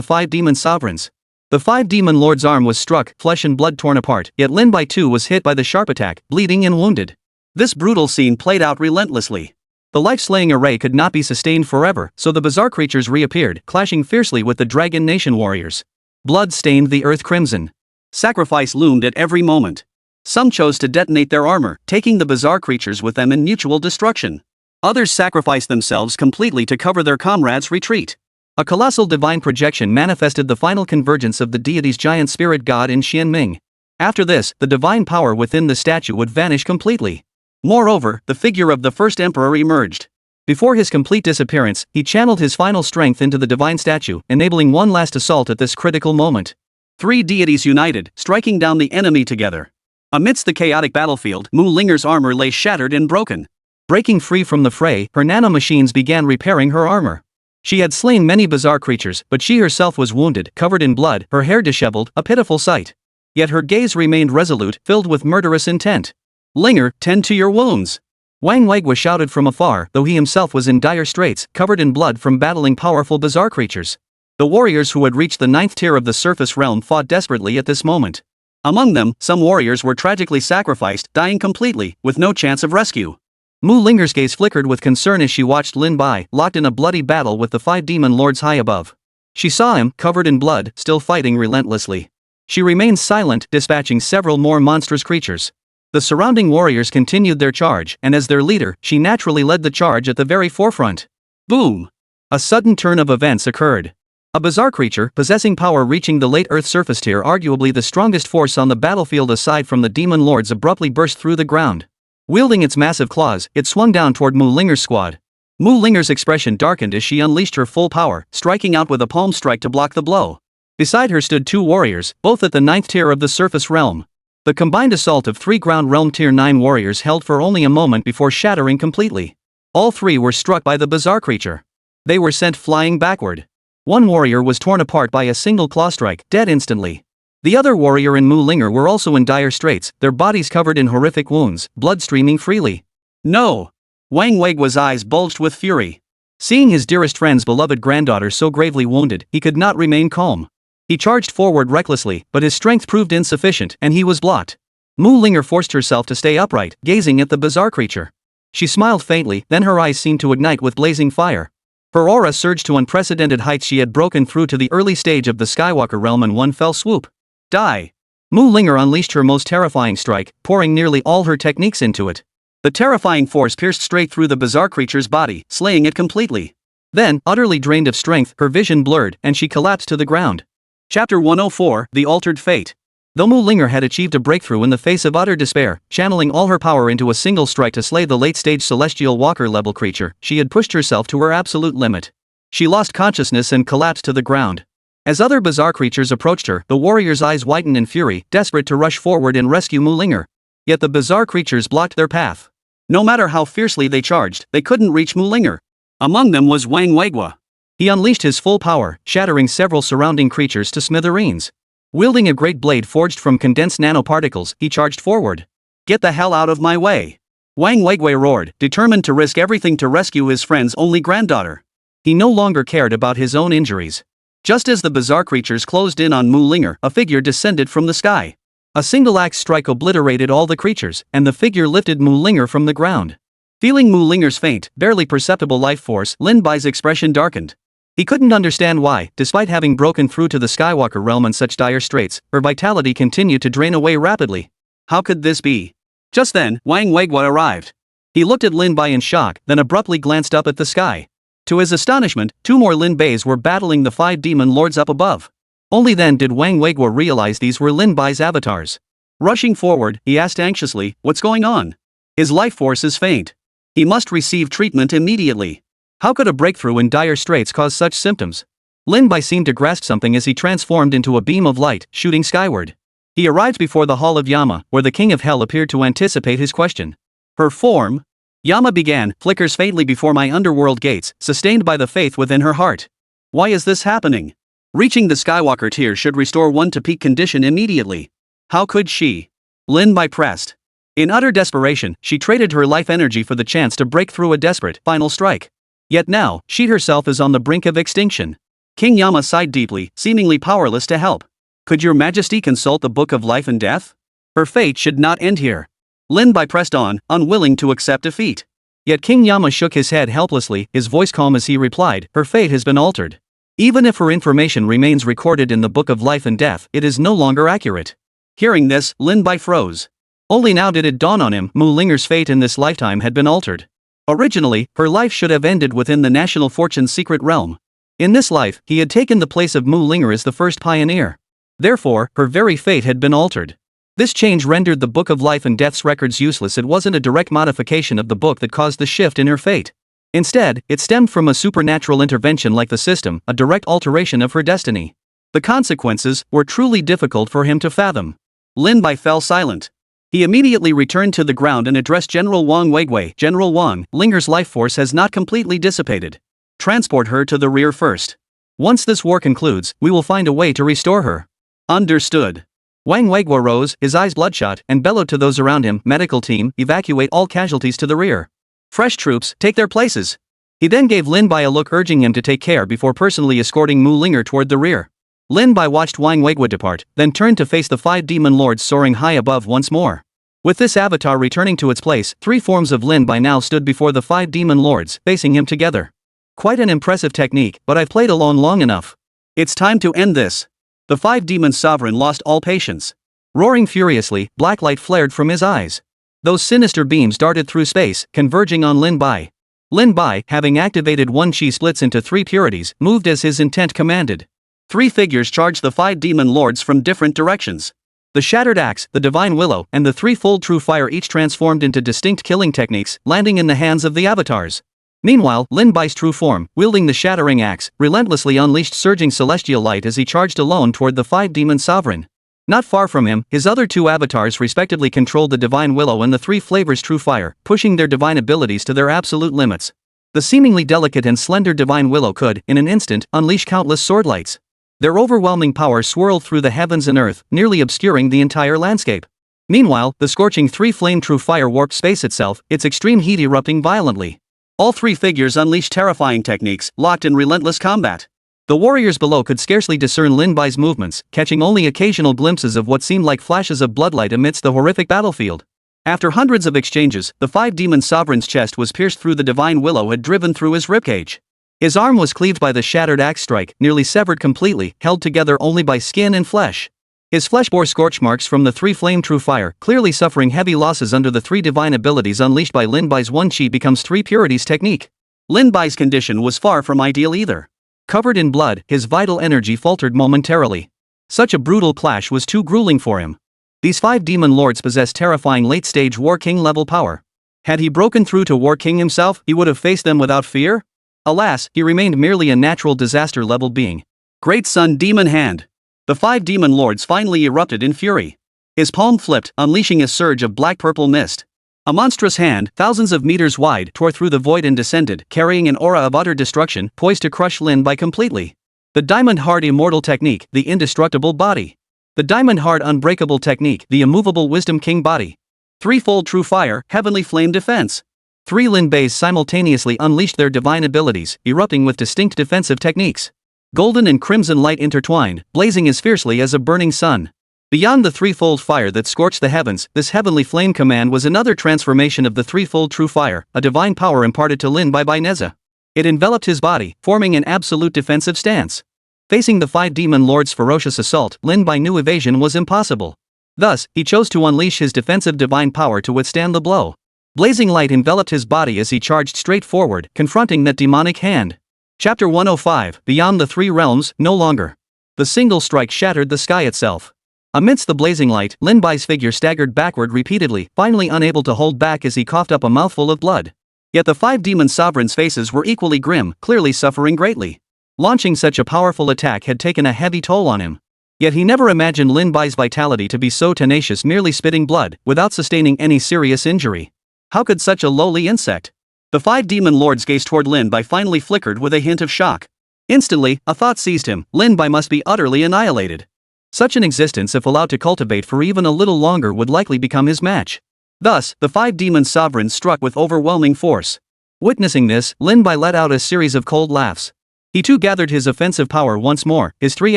five demon sovereigns. The five demon lord's arm was struck, flesh and blood torn apart, yet Lin Bai too was hit by the sharp attack, bleeding and wounded. This brutal scene played out relentlessly. The life-slaying array could not be sustained forever, so the bizarre creatures reappeared, clashing fiercely with the Dragon Nation warriors. Blood stained the earth crimson. Sacrifice loomed at every moment. Some chose to detonate their armor, taking the bizarre creatures with them in mutual destruction. Others sacrificed themselves completely to cover their comrades' retreat. A colossal divine projection manifested the final convergence of the deity's giant spirit god in Xianming. After this, the divine power within the statue would vanish completely. Moreover, the figure of the first emperor emerged. Before his complete disappearance, he channeled his final strength into the divine statue, enabling one last assault at this critical moment. Three deities united, striking down the enemy together. Amidst the chaotic battlefield, Mu Linger's armor lay shattered and broken. Breaking free from the fray, her nanomachines began repairing her armor. She had slain many bizarre creatures, but she herself was wounded, covered in blood, her hair disheveled, a pitiful sight. Yet her gaze remained resolute, filled with murderous intent. Linger, tend to your wounds. Wang Weigua shouted from afar, though he himself was in dire straits, covered in blood from battling powerful bizarre creatures. The warriors who had reached the ninth tier of the surface realm fought desperately at this moment. Among them, some warriors were tragically sacrificed, dying completely, with no chance of rescue. Mu Linger's gaze flickered with concern as she watched Lin Bai, locked in a bloody battle with the five demon lords high above. She saw him, covered in blood, still fighting relentlessly. She remained silent, dispatching several more monstrous creatures. The surrounding warriors continued their charge, and as their leader, she naturally led the charge at the very forefront. Boom! A sudden turn of events occurred. A bizarre creature possessing power reaching the late Earth surface tier, arguably the strongest force on the battlefield aside from the demon lords, abruptly burst through the ground. Wielding its massive claws, it swung down toward Mu Linger's squad. Mu Linger's expression darkened as she unleashed her full power, striking out with a palm strike to block the blow. Beside her stood 2 warriors, both at the 9th tier of the surface realm. The combined assault of 3 ground realm tier 9 warriors held for only a moment before shattering completely. All 3 were struck by the bizarre creature. They were sent flying backward. One warrior was torn apart by a single claw strike, dead instantly. The other warrior and Mu Linger were also in dire straits, their bodies covered in horrific wounds, blood streaming freely. No! Wang Weigua's eyes bulged with fury. Seeing his dearest friend's beloved granddaughter so gravely wounded, he could not remain calm. He charged forward recklessly, but his strength proved insufficient and he was blocked. Mu Linger forced herself to stay upright, gazing at the bizarre creature. She smiled faintly, then her eyes seemed to ignite with blazing fire. Her aura surged to unprecedented heights. She had broken through to the early stage of the Skywalker realm in one fell swoop. Die! Mu Linger unleashed her most terrifying strike, pouring nearly all her techniques into it. The terrifying force pierced straight through the bizarre creature's body, slaying it completely. Then, utterly drained of strength, her vision blurred, and she collapsed to the ground. Chapter 104, The Altered Fate. Though Mu Linger had achieved a breakthrough in the face of utter despair, channeling all her power into a single strike to slay the late-stage celestial walker-level creature, she had pushed herself to her absolute limit. She lost consciousness and collapsed to the ground. As other bizarre creatures approached her, the warrior's eyes widened in fury, desperate to rush forward and rescue Mu Linger. Yet the bizarre creatures blocked their path. No matter how fiercely they charged, they couldn't reach Mu Linger. Among them was Wang Weigua. He unleashed his full power, shattering several surrounding creatures to smithereens. Wielding a great blade forged from condensed nanoparticles, he charged forward. Get the hell out of my way! Wang Weigua roared, determined to risk everything to rescue his friend's only granddaughter. He no longer cared about his own injuries. Just as the bizarre creatures closed in on Mu Linger, a figure descended from the sky. A single axe strike obliterated all the creatures, and the figure lifted Mu Linger from the ground. Feeling Mu Linger's faint, barely perceptible life force, Lin Bai's expression darkened. He couldn't understand why, despite having broken through to the Skywalker realm in such dire straits, her vitality continued to drain away rapidly. How could this be? Just then, Wang Weigua arrived. He looked at Lin Bai in shock, then abruptly glanced up at the sky. To his astonishment, 2 more Lin Bais were battling the 5 demon lords up above. Only then did Wang Weigua realize these were Lin Bai's avatars. Rushing forward, he asked anxiously, "What's going on?" His life force is faint. He must receive treatment immediately. How could a breakthrough in dire straits cause such symptoms? Lin Bai seemed to grasp something as he transformed into a beam of light, shooting skyward. He arrived before the Hall of Yama, where the King of Hell appeared to anticipate his question. Her form? Yama began, flickers faintly before my underworld gates, sustained by the faith within her heart. Why is this happening? Reaching the Skywalker tier should restore one to peak condition immediately. How could she? Lin Bai pressed. In utter desperation, she traded her life energy for the chance to break through a desperate, final strike. Yet now, she herself is on the brink of extinction. King Yama sighed deeply, seemingly powerless to help. Could your majesty consult the Book of Life and Death? Her fate should not end here. Lin Bai pressed on, unwilling to accept defeat. Yet King Yama shook his head helplessly, his voice calm as he replied, her fate has been altered. Even if her information remains recorded in the Book of Life and Death, it is no longer accurate. Hearing this, Lin Bai froze. Only now did it dawn on him, Mu Linger's fate in this lifetime had been altered. Originally, her life should have ended within the National Fortune's secret realm. In this life, he had taken the place of Mu Linger as the first pioneer. Therefore, her very fate had been altered. This change rendered the Book of Life and Death's records useless. It wasn't a direct modification of the book that caused the shift in her fate. Instead, it stemmed from a supernatural intervention like the system, a direct alteration of her destiny. The consequences were truly difficult for him to fathom. Lin Bai fell silent. He immediately returned to the ground and addressed General Wang Weigua. General Wang, Linger's life force has not completely dissipated. Transport her to the rear first. Once this war concludes, we will find a way to restore her. Understood. Wang Weigua rose, his eyes bloodshot, and bellowed to those around him, medical team, evacuate all casualties to the rear. Fresh troops, take their places. He then gave Lin Bai a look urging him to take care before personally escorting Mu Linger toward the rear. Lin Bai watched Wang Weigua depart, then turned to face the 5 demon lords soaring high above once more. With this avatar returning to its place, 3 forms of Lin Bai now stood before the 5 demon lords, facing him together. Quite an impressive technique, but I've played along long enough. It's time to end this. The 5 demon sovereign lost all patience. Roaring furiously, black light flared from his eyes. Those sinister beams darted through space, converging on Lin Bai. Lin Bai, having activated one chi splits into 3 purities, moved as his intent commanded. 3 figures charged the 5 demon lords from different directions. The Shattered Axe, the Divine Willow, and the threefold True Fire each transformed into distinct killing techniques, landing in the hands of the avatars. Meanwhile, Lin Bai's true form, wielding the Shattering Axe, relentlessly unleashed surging celestial light as he charged alone toward the 5 demon sovereign. Not far from him, his other 2 avatars respectively controlled the Divine Willow and the 3 flavors True Fire, pushing their divine abilities to their absolute limits. The seemingly delicate and slender Divine Willow could, in an instant, unleash countless swordlights. Their overwhelming power swirled through the heavens and earth, nearly obscuring the entire landscape. Meanwhile, the scorching 3-flame True Fire warped space itself, its extreme heat erupting violently. All 3 figures unleashed terrifying techniques, locked in relentless combat. The warriors below could scarcely discern Lin Bai's movements, catching only occasional glimpses of what seemed like flashes of bloodlight amidst the horrific battlefield. After hundreds of exchanges, the 5 demon sovereign's chest was pierced through the Divine Willow had driven through his ribcage. His arm was cleaved by the Shattered Axe strike, nearly severed completely, held together only by skin and flesh. His flesh bore scorch marks from the 3-flame True Fire, clearly suffering heavy losses under the 3 divine abilities unleashed by Lin Bai's 1 chi becomes 3 purities technique. Lin Bai's condition was far from ideal either. Covered in blood, his vital energy faltered momentarily. Such a brutal clash was too grueling for him. These 5 demon lords possessed terrifying late-stage War King level power. Had he broken through to War King himself, he would have faced them without fear? Alas, he remained merely a natural disaster level being. Great Sun Demon Hand. The 5 demon lords finally erupted in fury. His palm flipped, unleashing a surge of black-purple mist. A monstrous hand, thousands of meters wide, tore through the void and descended, carrying an aura of utter destruction, poised to crush Lin Bai completely. The Diamond Heart Immortal Technique, the Indestructible Body. The Diamond Heart Unbreakable Technique, the Immovable Wisdom King Body. 3-fold True Fire, Heavenly Flame Defense. 3 Lin Bais simultaneously unleashed their divine abilities, erupting with distinct defensive techniques. Golden and crimson light intertwined, blazing as fiercely as a burning sun. Beyond the 3-fold fire that scorched the heavens, this heavenly flame command was another transformation of the 3-fold True Fire, a divine power imparted to Lin Bai by Neza. It enveloped his body, forming an absolute defensive stance. Facing the 5 demon lords' ferocious assault, Lin Bai knew evasion was impossible. Thus, he chose to unleash his defensive divine power to withstand the blow. Blazing light enveloped his body as he charged straight forward, confronting that demonic hand. Chapter 105, Beyond the 3 Realms, No Longer. The single strike shattered the sky itself. Amidst the blazing light, Lin Bai's figure staggered backward repeatedly, finally unable to hold back as he coughed up a mouthful of blood. Yet the 5 demon sovereigns' faces were equally grim, clearly suffering greatly. Launching such a powerful attack had taken a heavy toll on him. Yet he never imagined Lin Bai's vitality to be so tenacious, merely spitting blood, without sustaining any serious injury. How could such a lowly insect? The 5 demon lords' gaze toward Lin Bai finally flickered with a hint of shock. Instantly, a thought seized him: Lin Bai must be utterly annihilated. Such an existence, if allowed to cultivate for even a little longer, would likely become his match. Thus, the 5 demon sovereigns struck with overwhelming force. Witnessing this, Lin Bai let out a series of cold laughs. He too gathered his offensive power once more, his 3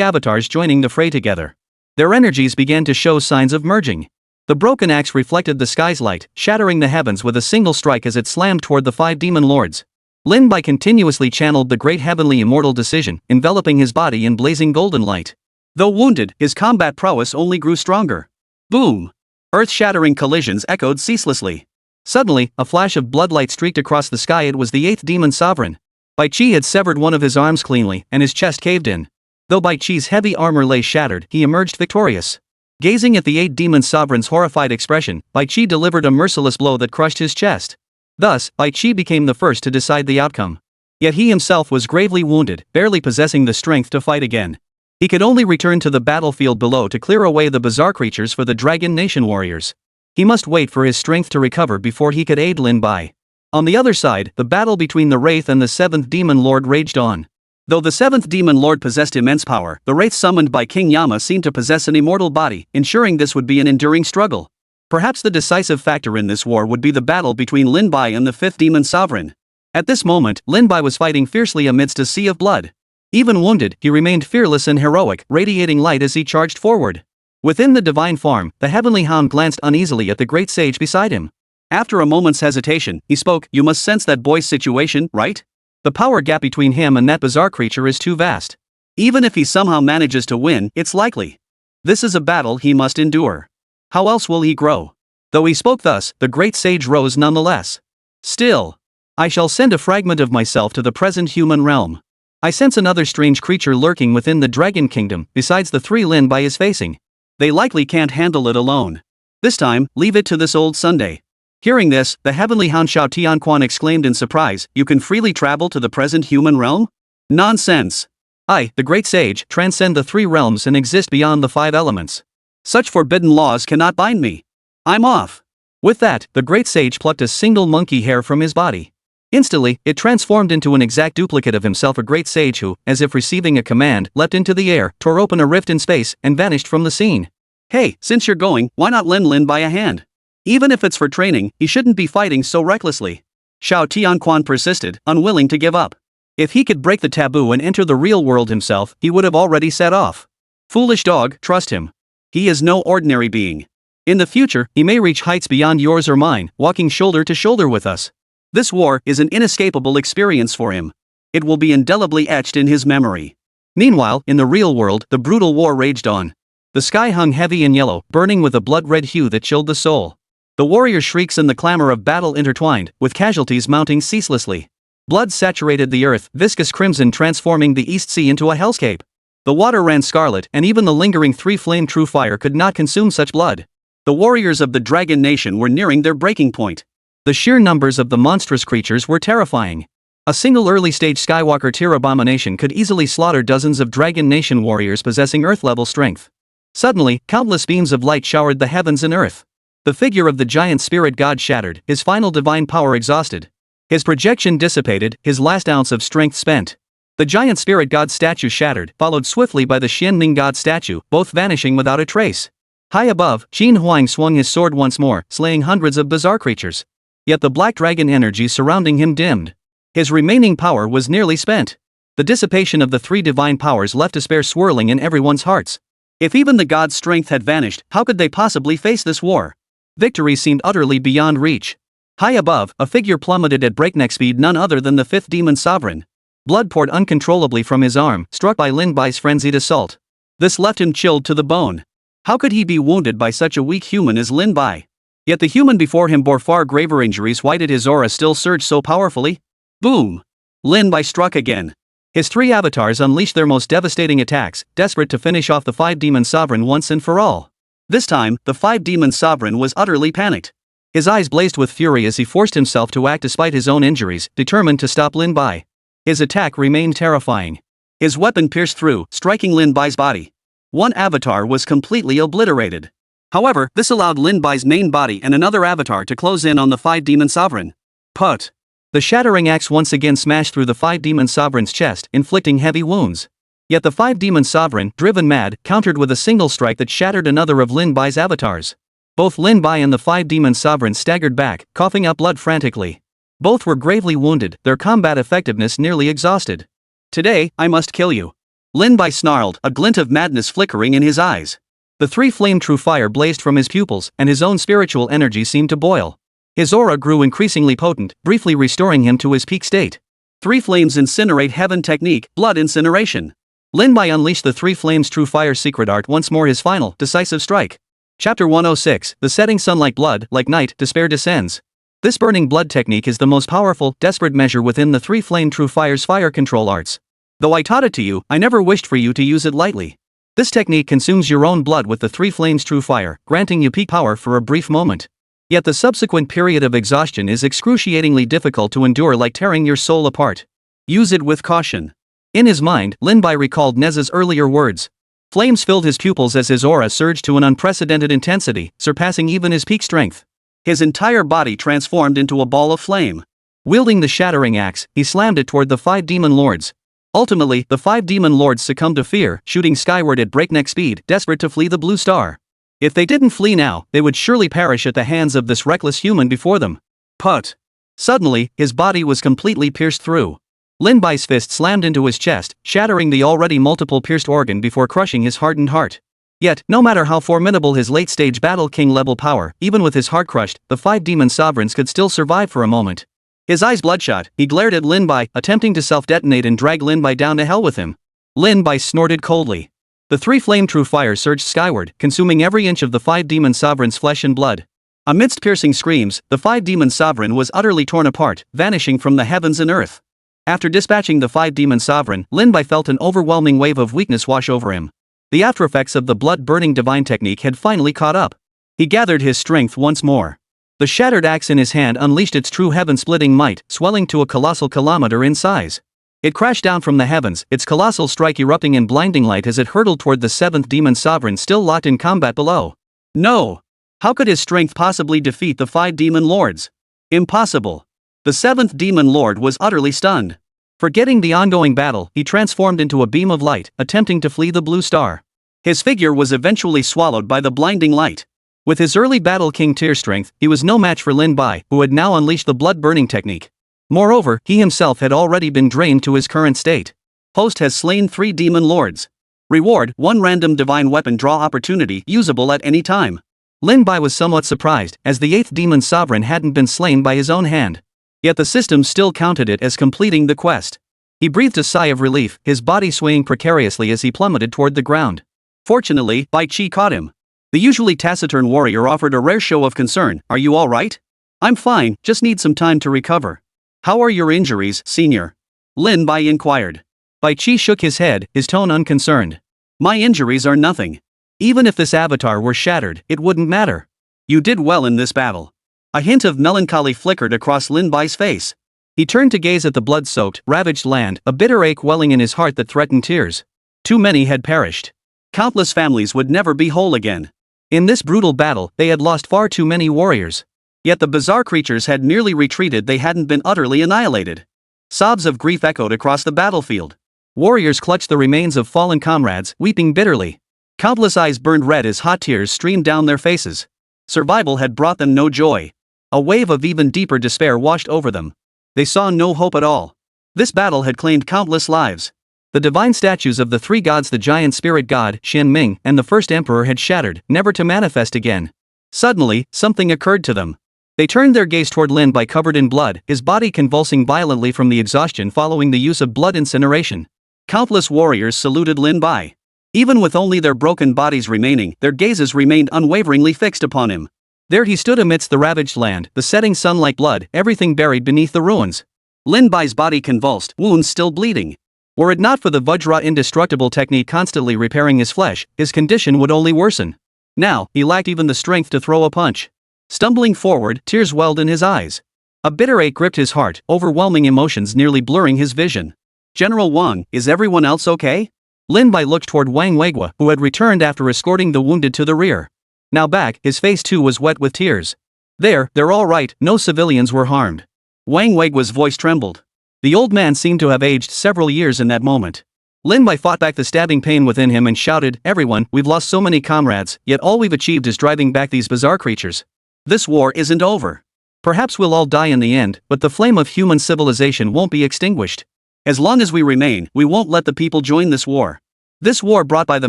avatars joining the fray together. Their energies began to show signs of merging. The broken axe reflected the sky's light, shattering the heavens with a single strike as it slammed toward the 5 demon lords. Lin Bai continuously channeled the great heavenly immortal decision, enveloping his body in blazing golden light. Though wounded, his combat prowess only grew stronger. Boom! Earth-shattering collisions echoed ceaselessly. Suddenly, a flash of bloodlight streaked across the sky. It was the 8th demon sovereign. Bai Qi had severed one of his arms cleanly, and his chest caved in. Though Bai Qi's heavy armor lay shattered, he emerged victorious. Gazing at the 8 demon sovereign's horrified expression, Bai Qi delivered a merciless blow that crushed his chest. Thus, Bai Qi became the first to decide the outcome. Yet he himself was gravely wounded, barely possessing the strength to fight again. He could only return to the battlefield below to clear away the bizarre creatures for the Dragon Nation warriors. He must wait for his strength to recover before he could aid Lin Bai. On the other side, the battle between the Wraith and the 7th demon lord raged on. Though the 7th demon lord possessed immense power, the Wraith summoned by King Yama seemed to possess an immortal body, ensuring this would be an enduring struggle. Perhaps the decisive factor in this war would be the battle between Lin Bai and the 5th demon sovereign. At this moment, Lin Bai was fighting fiercely amidst a sea of blood. Even wounded, he remained fearless and heroic, radiating light as he charged forward. Within the divine farm, the heavenly hound glanced uneasily at the great sage beside him. After a moment's hesitation, he spoke: "You must sense that boy's situation, right? The power gap between him and that bizarre creature is too vast. Even if he somehow manages to win, it's likely. This is a battle he must endure. How else will he grow?" Though he spoke thus, the great sage rose nonetheless. "Still, I shall send a fragment of myself to the present human realm. I sense another strange creature lurking within the dragon kingdom, besides the three Lin Bai is facing. They likely can't handle it alone. This time, leave it to this old Sunday. Hearing this, the heavenly hound Xiao Tianquan exclaimed in surprise, you can freely travel to the present human realm? Nonsense! I, the great sage, transcend the three realms and exist beyond the five elements. Such forbidden laws cannot bind me. I'm off. With that, the great sage plucked a single monkey hair from his body. Instantly, it transformed into an exact duplicate of himself, a great sage who, as if receiving a command, leapt into the air, tore open a rift in space, and vanished from the scene. Hey, since you're going, why not lend Lin Bai a hand? Even if it's for training, he shouldn't be fighting so recklessly. Xiao Tianquan persisted, unwilling to give up. If he could break the taboo and enter the real world himself, he would have already set off. Foolish dog, trust him. He is no ordinary being. In the future, he may reach heights beyond yours or mine, walking shoulder to shoulder with us. This war is an inescapable experience for him. It will be indelibly etched in his memory. Meanwhile, in the real world, the brutal war raged on. The sky hung heavy and yellow, burning with a blood-red hue that chilled the soul. The warrior shrieks and the clamor of battle intertwined, with casualties mounting ceaselessly. Blood saturated the earth, viscous crimson transforming the East Sea into a hellscape. The water ran scarlet, and even the lingering three-flame true fire could not consume such blood. The warriors of the Dragon Nation were nearing their breaking point. The sheer numbers of the monstrous creatures were terrifying. A single early-stage Skywalker tier abomination could easily slaughter dozens of Dragon Nation warriors possessing Earth-level strength. Suddenly, countless beams of light showered the heavens and earth. The figure of the giant spirit god shattered, his final divine power exhausted. His projection dissipated, his last ounce of strength spent. The giant spirit god statue shattered, followed swiftly by the Xianming god statue, both vanishing without a trace. High above, Qin Huang swung his sword once more, slaying hundreds of bizarre creatures. Yet the black dragon energy surrounding him dimmed. His remaining power was nearly spent. The dissipation of the three divine powers left despair swirling in everyone's hearts. If even the god's strength had vanished, how could they possibly face this war? Victory seemed utterly beyond reach. High above, a figure plummeted at breakneck speed, none other than the fifth demon sovereign. Blood poured uncontrollably from his arm, struck by Lin Bai's frenzied assault. This left him chilled to the bone. How could he be wounded by such a weak human as Lin Bai? Yet the human before him bore far graver injuries. Why did his aura still surge so powerfully? Boom! Lin Bai struck again. His three avatars unleashed their most devastating attacks, desperate to finish off the five-demon sovereign once and for all. This time, the five-demon sovereign was utterly panicked. His eyes blazed with fury as he forced himself to act despite his own injuries, determined to stop Lin Bai. His attack remained terrifying. His weapon pierced through, striking Lin Bai's body. One avatar was completely obliterated. However, this allowed Lin Bai's main body and another avatar to close in on the five-demon sovereign. Put! The shattering axe once again smashed through the five-demon sovereign's chest, inflicting heavy wounds. Yet the five-demon sovereign, driven mad, countered with a single strike that shattered another of Lin Bai's avatars. Both Lin Bai and the five-demon sovereign staggered back, coughing up blood frantically. Both were gravely wounded, their combat effectiveness nearly exhausted. Today, I must kill you. Lin Bai snarled, a glint of madness flickering in his eyes. The three-flame true fire blazed from his pupils, and his own spiritual energy seemed to boil. His aura grew increasingly potent, briefly restoring him to his peak state. Three flames incinerate heaven technique, blood incineration. Lin Bai unleashed the three flames true fire secret art once more, his final, decisive strike. Chapter 106, The setting sun like blood, like night, despair descends. This burning blood technique is the most powerful, desperate measure within the three flame true fire's fire control arts. Though I taught it to you, I never wished for you to use it lightly. This technique consumes your own blood with the three flames true fire, granting you peak power for a brief moment. Yet the subsequent period of exhaustion is excruciatingly difficult to endure, like tearing your soul apart. Use it with caution. In his mind, Lin Bai recalled Neza's earlier words. Flames filled his pupils as his aura surged to an unprecedented intensity, surpassing even his peak strength. His entire body transformed into a ball of flame. Wielding the shattering axe, he slammed it toward the five demon lords. Ultimately, the five demon lords succumbed to fear, shooting skyward at breakneck speed, desperate to flee the blue star. If they didn't flee now, they would surely perish at the hands of this reckless human before them. Put! Suddenly, his body was completely pierced through. Lin Bai's fist slammed into his chest, shattering the already multiple pierced organ before crushing his hardened heart. Yet, no matter how formidable his late-stage Battle King-level power, even with his heart crushed, the five demon sovereigns could still survive for a moment. His eyes bloodshot, he glared at Lin Bai, attempting to self-detonate and drag Lin Bai down to hell with him. Lin Bai snorted coldly. The three flame true fire surged skyward, consuming every inch of the five demon sovereign's flesh and blood. Amidst piercing screams, the five-demon sovereign was utterly torn apart, vanishing from the heavens and earth. After dispatching the five-demon sovereign, Lin Bai felt an overwhelming wave of weakness wash over him. The aftereffects of the blood-burning divine technique had finally caught up. He gathered his strength once more. The shattered axe in his hand unleashed its true heaven-splitting might, swelling to a colossal kilometer in size. It crashed down from the heavens, its colossal strike erupting in blinding light as it hurtled toward the seventh demon sovereign still locked in combat below. No! How could his strength possibly defeat the five demon lords? Impossible. The seventh demon lord was utterly stunned. Forgetting the ongoing battle, he transformed into a beam of light, attempting to flee the blue star. His figure was eventually swallowed by the blinding light. With his early Battle King tier strength, he was no match for Lin Bai, who had now unleashed the blood-burning technique. Moreover, he himself had already been drained to his current state. Host has slain 3 demon lords. Reward, 1 random divine weapon draw opportunity usable at any time. Lin Bai was somewhat surprised, as the 8th demon sovereign hadn't been slain by his own hand. Yet the system still counted it as completing the quest. He breathed a sigh of relief, his body swaying precariously as he plummeted toward the ground. Fortunately, Bai Qi caught him. The usually taciturn warrior offered a rare show of concern. Are you all right? I'm fine, just need some time to recover. How are your injuries, senior? Lin Bai inquired. Bai Qi shook his head, his tone unconcerned. My injuries are nothing. Even if this avatar were shattered, it wouldn't matter. You did well in this battle. A hint of melancholy flickered across Lin Bai's face. He turned to gaze at the blood-soaked, ravaged land, a bitter ache welling in his heart that threatened tears. Too many had perished. Countless families would never be whole again. In this brutal battle, they had lost far too many warriors. Yet the bizarre creatures had merely retreated, they hadn't been utterly annihilated. Sobs of grief echoed across the battlefield. Warriors clutched the remains of fallen comrades, weeping bitterly. Countless eyes burned red as hot tears streamed down their faces. Survival had brought them no joy. A wave of even deeper despair washed over them. They saw no hope at all. This battle had claimed countless lives. The divine statues of the 3 gods, the giant spirit god, Shen Ming, and the first emperor had shattered, never to manifest again. Suddenly, something occurred to them. They turned their gaze toward Lin Bai, covered in blood, his body convulsing violently from the exhaustion following the use of blood incineration. Countless warriors saluted Lin Bai. Even with only their broken bodies remaining, their gazes remained unwaveringly fixed upon him. There he stood amidst the ravaged land, the setting sun like blood, everything buried beneath the ruins. Lin Bai's body convulsed, wounds still bleeding. Were it not for the Vajra indestructible technique constantly repairing his flesh, his condition would only worsen. Now, he lacked even the strength to throw a punch. Stumbling forward, tears welled in his eyes. A bitter ache gripped his heart, overwhelming emotions nearly blurring his vision. General Wang, is everyone else okay? Lin Bai looked toward Wang Weigua, who had returned after escorting the wounded to the rear. Now back, his face too was wet with tears. They're all right, no civilians were harmed. Wang Weigua's voice trembled. The old man seemed to have aged several years in that moment. Lin Bai fought back the stabbing pain within him and shouted, "Everyone, we've lost so many comrades, yet all we've achieved is driving back these bizarre creatures. This war isn't over. Perhaps we'll all die in the end, but the flame of human civilization won't be extinguished. As long as we remain, we won't let the people join this war. This war brought by the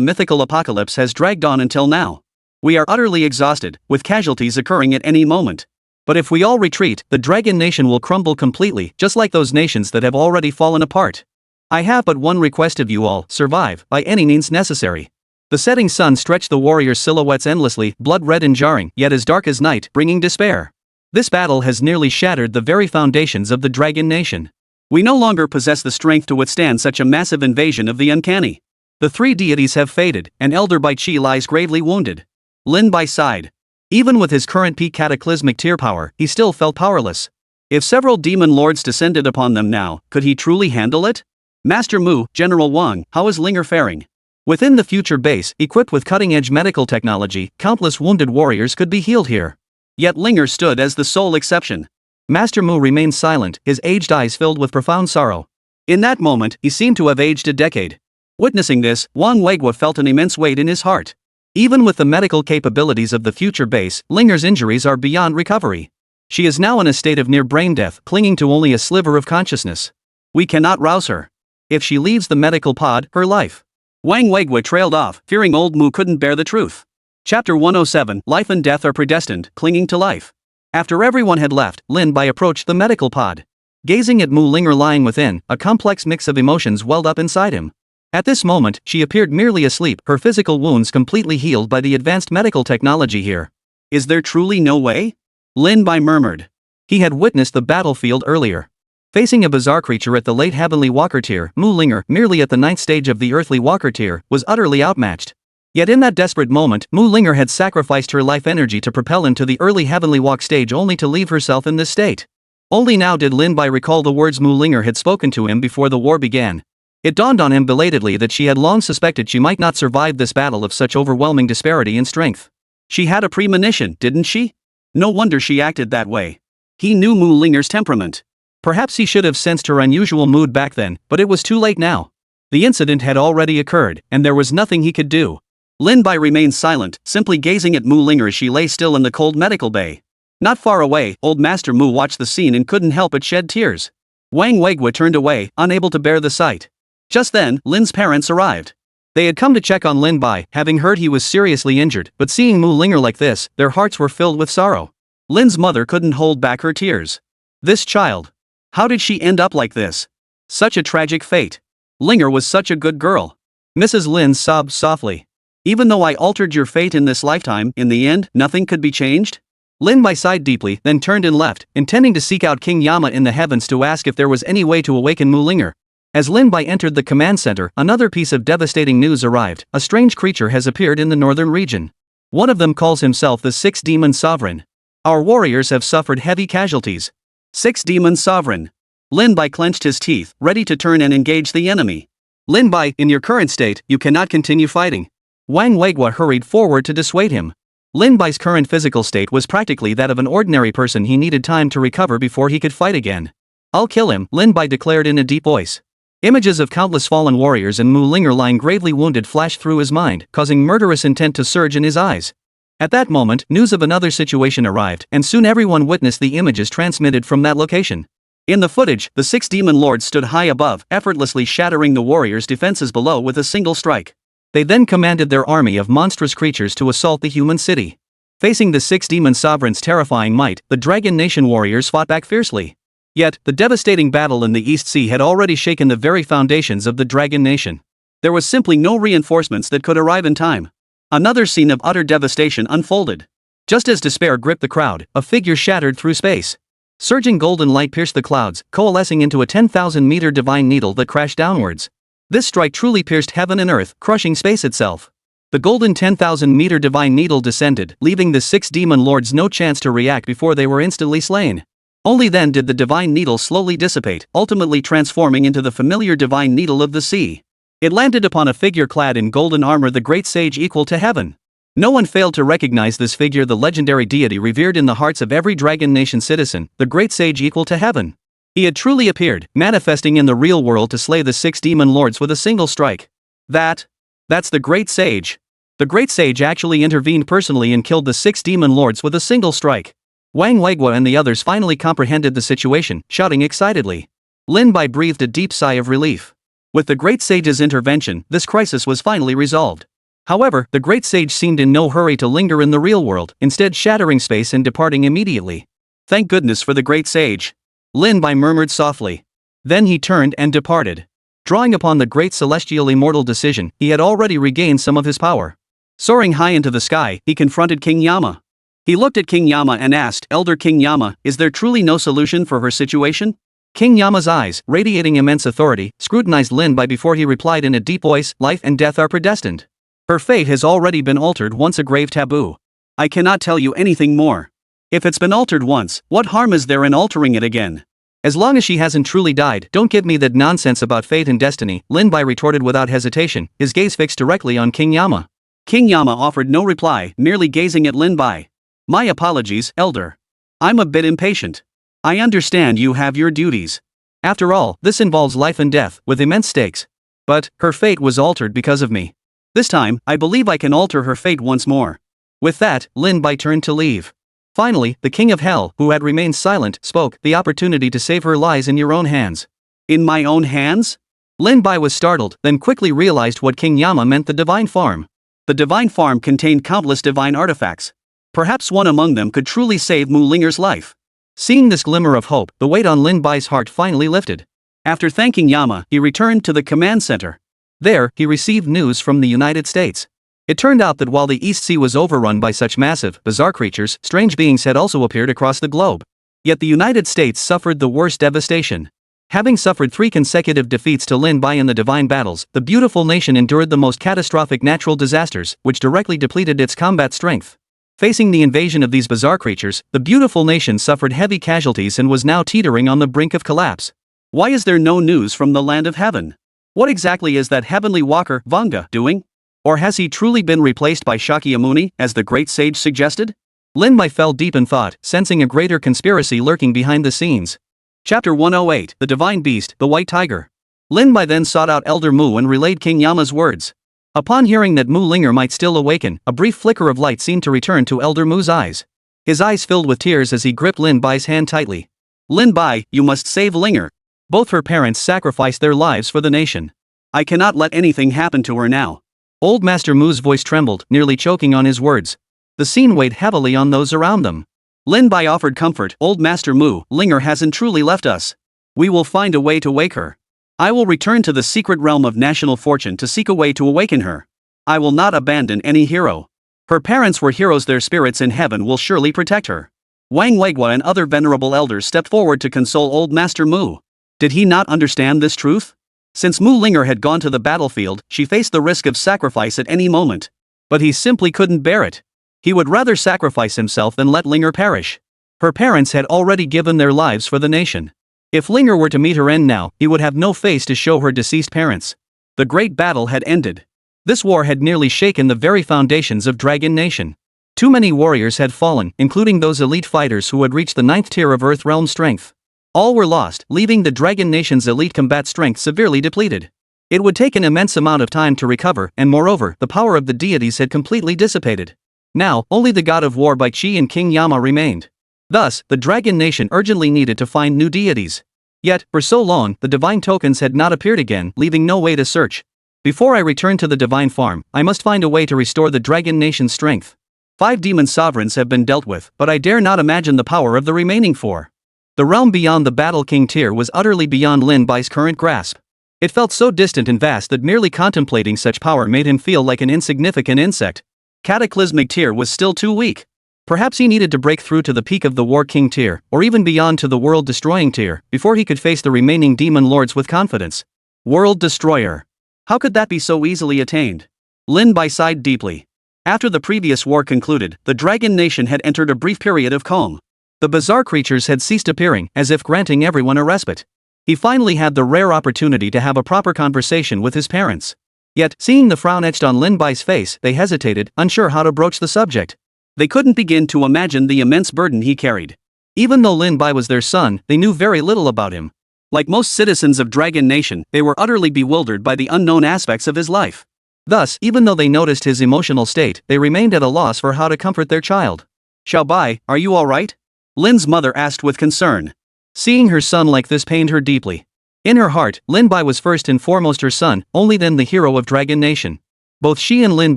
mythical apocalypse has dragged on until now. We are utterly exhausted, with casualties occurring at any moment. But if we all retreat, the Dragon Nation will crumble completely, just like those nations that have already fallen apart. I have but one request of you all: survive, by any means necessary." The setting sun stretched the warriors' silhouettes endlessly, blood red and jarring, yet as dark as night, bringing despair. This battle has nearly shattered the very foundations of the Dragon Nation. We no longer possess the strength to withstand such a massive invasion of the uncanny. The 3 deities have faded, and Elder Bai Qi lies gravely wounded. Lin Bai sighed. Even with his current peak cataclysmic tier power, he still felt powerless. If several demon lords descended upon them now, could he truly handle it? Master Mu, General Wang, how is Linger faring? Within the future base, equipped with cutting-edge medical technology, countless wounded warriors could be healed here. Yet Linger stood as the sole exception. Master Mu remained silent, his aged eyes filled with profound sorrow. In that moment, he seemed to have aged a decade. Witnessing this, Wang Weigua felt an immense weight in his heart. Even with the medical capabilities of the future base, Linger's injuries are beyond recovery. She is now in a state of near brain death, clinging to only a sliver of consciousness. We cannot rouse her. If she leaves the medical pod, her life. Wang Weigua trailed off, fearing old Mu couldn't bear the truth. Chapter 107, Life and Death Are Predestined, Clinging to Life. After everyone had left, Lin Bai approached the medical pod. Gazing at Mu Linger lying within, a complex mix of emotions welled up inside him. At this moment, she appeared merely asleep, her physical wounds completely healed by the advanced medical technology here. Is there truly no way? Lin Bai murmured. He had witnessed the battlefield earlier. Facing a bizarre creature at the late Heavenly Walker tier, Mu Linger, merely at the 9th stage of the Earthly Walker tier, was utterly outmatched. Yet in that desperate moment, Mu Linger had sacrificed her life energy to propel into the early Heavenly Walk stage only to leave herself in this state. Only now did Lin Bai recall the words Mu Linger had spoken to him before the war began. It dawned on him belatedly that she had long suspected she might not survive this battle of such overwhelming disparity in strength. She had a premonition, didn't she? No wonder she acted that way. He knew Mu Linger's temperament. Perhaps he should have sensed her unusual mood back then, but it was too late now. The incident had already occurred, and there was nothing he could do. Lin Bai remained silent, simply gazing at Mu Linger as she lay still in the cold medical bay. Not far away, old Master Mu watched the scene and couldn't help but shed tears. Wang Weigua turned away, unable to bear the sight. Just then, Lin's parents arrived. They had come to check on Lin Bai, having heard he was seriously injured, but seeing Mu Linger like this, their hearts were filled with sorrow. Lin's mother couldn't hold back her tears. This child. How did she end up like this? Such a tragic fate. Linger was such a good girl. Mrs. Lin sobbed softly. Even though I altered your fate in this lifetime, in the end, nothing could be changed? Lin Bai sighed deeply, then turned and left, intending to seek out King Yama in the heavens to ask if there was any way to awaken Mu Linger. As Lin Bai entered the command center, another piece of devastating news arrived. A strange creature has appeared in the northern region. One of them calls himself the Sixth Demon Sovereign. Our warriors have suffered heavy casualties. Sixth Demon Sovereign. Lin Bai clenched his teeth, ready to turn and engage the enemy. Lin Bai, in your current state, you cannot continue fighting. Wang Weigua hurried forward to dissuade him. Lin Bai's current physical state was practically that of an ordinary person. He needed time to recover before he could fight again. I'll kill him, Lin Bai declared in a deep voice. Images of countless fallen warriors and Mu Linger lying gravely wounded flashed through his mind, causing murderous intent to surge in his eyes. At that moment, news of another situation arrived, and soon everyone witnessed the images transmitted from that location. In the footage, the 6 demon lords stood high above, effortlessly shattering the warriors' defenses below with a single strike. They then commanded their army of monstrous creatures to assault the human city. Facing the 6 demon sovereigns' terrifying might, the Dragon Nation warriors fought back fiercely. Yet, the devastating battle in the East Sea had already shaken the very foundations of the Dragon Nation. There was simply no reinforcements that could arrive in time. Another scene of utter devastation unfolded. Just as despair gripped the crowd, a figure shattered through space. Surging golden light pierced the clouds, coalescing into a 10,000-meter divine needle that crashed downwards. This strike truly pierced heaven and earth, crushing space itself. The golden 10,000-meter divine needle descended, leaving the 6 demon lords no chance to react before they were instantly slain. Only then did the divine needle slowly dissipate, ultimately transforming into the familiar divine needle of the sea. It landed upon a figure clad in golden armor, the great sage equal to heaven. No one failed to recognize this figure, the legendary deity revered in the hearts of every Dragon Nation citizen, the great sage equal to heaven. He had truly appeared, manifesting in the real world to slay the 6 demon lords with a single strike. That's the great sage. The great sage actually intervened personally and killed the 6 demon lords with a single strike. Wang Weigua and the others finally comprehended the situation, shouting excitedly. Lin Bai breathed a deep sigh of relief. With the great sage's intervention, this crisis was finally resolved. However, the great sage seemed in no hurry to linger in the real world, instead shattering space and departing immediately. Thank goodness for the great sage. Lin Bai murmured softly. Then he turned and departed. Drawing upon the great celestial immortal decision, he had already regained some of his power. Soaring high into the sky, he confronted King Yama. He looked at King Yama and asked, Elder King Yama, is there truly no solution for her situation? King Yama's eyes, radiating immense authority, scrutinized Lin Bai before he replied in a deep voice, life and death are predestined. Her fate has already been altered, once a grave taboo. I cannot tell you anything more. If it's been altered once, what harm is there in altering it again? As long as she hasn't truly died, don't give me that nonsense about fate and destiny, Lin Bai retorted without hesitation, his gaze fixed directly on King Yama. King Yama offered no reply, merely gazing at Lin Bai. My apologies, Elder. I'm a bit impatient. I understand you have your duties. After all, this involves life and death, with immense stakes. But, her fate was altered because of me. This time, I believe I can alter her fate once more. With that, Lin Bai turned to leave. Finally, the King of Hell, who had remained silent, spoke. The opportunity to save her lies in your own hands. In my own hands? Lin Bai was startled, then quickly realized what King Yama meant. The divine farm. The divine farm contained countless divine artifacts. Perhaps one among them could truly save Mu Linger's life. Seeing this glimmer of hope, the weight on Lin Bai's heart finally lifted. After thanking Yama, he returned to the command center. There, he received news from the United States. It turned out that while the East Sea was overrun by such massive, bizarre creatures, strange beings had also appeared across the globe. Yet the United States suffered the worst devastation. Having suffered 3 consecutive defeats to Lin Bai in the divine battles, the beautiful nation endured the most catastrophic natural disasters, which directly depleted its combat strength. Facing the invasion of these bizarre creatures, the beautiful nation suffered heavy casualties and was now teetering on the brink of collapse. Why is there no news from the land of heaven? What exactly is that heavenly walker, Vanga, doing? Or has he truly been replaced by Shakyamuni, as the great sage suggested? Lin Bai fell deep in thought, sensing a greater conspiracy lurking behind the scenes. Chapter 108, The Divine Beast, the White Tiger. Lin Bai then sought out Elder Mu and relayed King Yama's words. Upon hearing that Mu Linger might still awaken, a brief flicker of light seemed to return to Elder Mu's eyes. His eyes filled with tears as he gripped Lin Bai's hand tightly. Lin Bai, you must save Linger. Both her parents sacrificed their lives for the nation. I cannot let anything happen to her now. Old Master Mu's voice trembled, nearly choking on his words. The scene weighed heavily on those around them. Lin Bai offered comfort. Old Master Mu, Linger hasn't truly left us. We will find a way to wake her. I will return to the secret realm of national fortune to seek a way to awaken her. I will not abandon any hero. Her parents were heroes, their spirits in heaven will surely protect her. Wang Weigua and other venerable elders stepped forward to console Old Master Mu. Did he not understand this truth? Since Mu Linger had gone to the battlefield, she faced the risk of sacrifice at any moment. But he simply couldn't bear it. He would rather sacrifice himself than let Linger perish. Her parents had already given their lives for the nation. If Linger were to meet her end now, he would have no face to show her deceased parents. The great battle had ended. This war had nearly shaken the very foundations of Dragon Nation. Too many warriors had fallen, including those elite fighters who had reached the 9th tier of Earth Realm strength. All were lost, leaving the Dragon Nation's elite combat strength severely depleted. It would take an immense amount of time to recover, and moreover, the power of the deities had completely dissipated. Now, only the god of war Bai Qi and King Yama remained. Thus, the Dragon Nation urgently needed to find new deities. Yet, for so long, the divine tokens had not appeared again, leaving no way to search. Before I return to the divine farm, I must find a way to restore the Dragon Nation's strength. 5 demon sovereigns have been dealt with, but I dare not imagine the power of the remaining 4. The realm beyond the Battle King tier was utterly beyond Lin Bai's current grasp. It felt so distant and vast that merely contemplating such power made him feel like an insignificant insect. Cataclysmic tier was still too weak. Perhaps he needed to break through to the peak of the War King tier, or even beyond to the World Destroying tier, before he could face the remaining demon lords with confidence. World Destroyer. How could that be so easily attained? Lin Bai sighed deeply. After the previous war concluded, the Dragon Nation had entered a brief period of calm. The bizarre creatures had ceased appearing, as if granting everyone a respite. He finally had the rare opportunity to have a proper conversation with his parents. Yet, seeing the frown etched on Lin Bai's face, they hesitated, unsure how to broach the subject. They couldn't begin to imagine the immense burden he carried. Even though Lin Bai was their son, they knew very little about him. Like most citizens of Dragon Nation, they were utterly bewildered by the unknown aspects of his life. Thus, even though they noticed his emotional state, they remained at a loss for how to comfort their child. "Xiao Bai, are you all right?" Lin's mother asked with concern. Seeing her son like this pained her deeply. In her heart, Lin Bai was first and foremost her son, only then the hero of Dragon Nation. Both she and Lin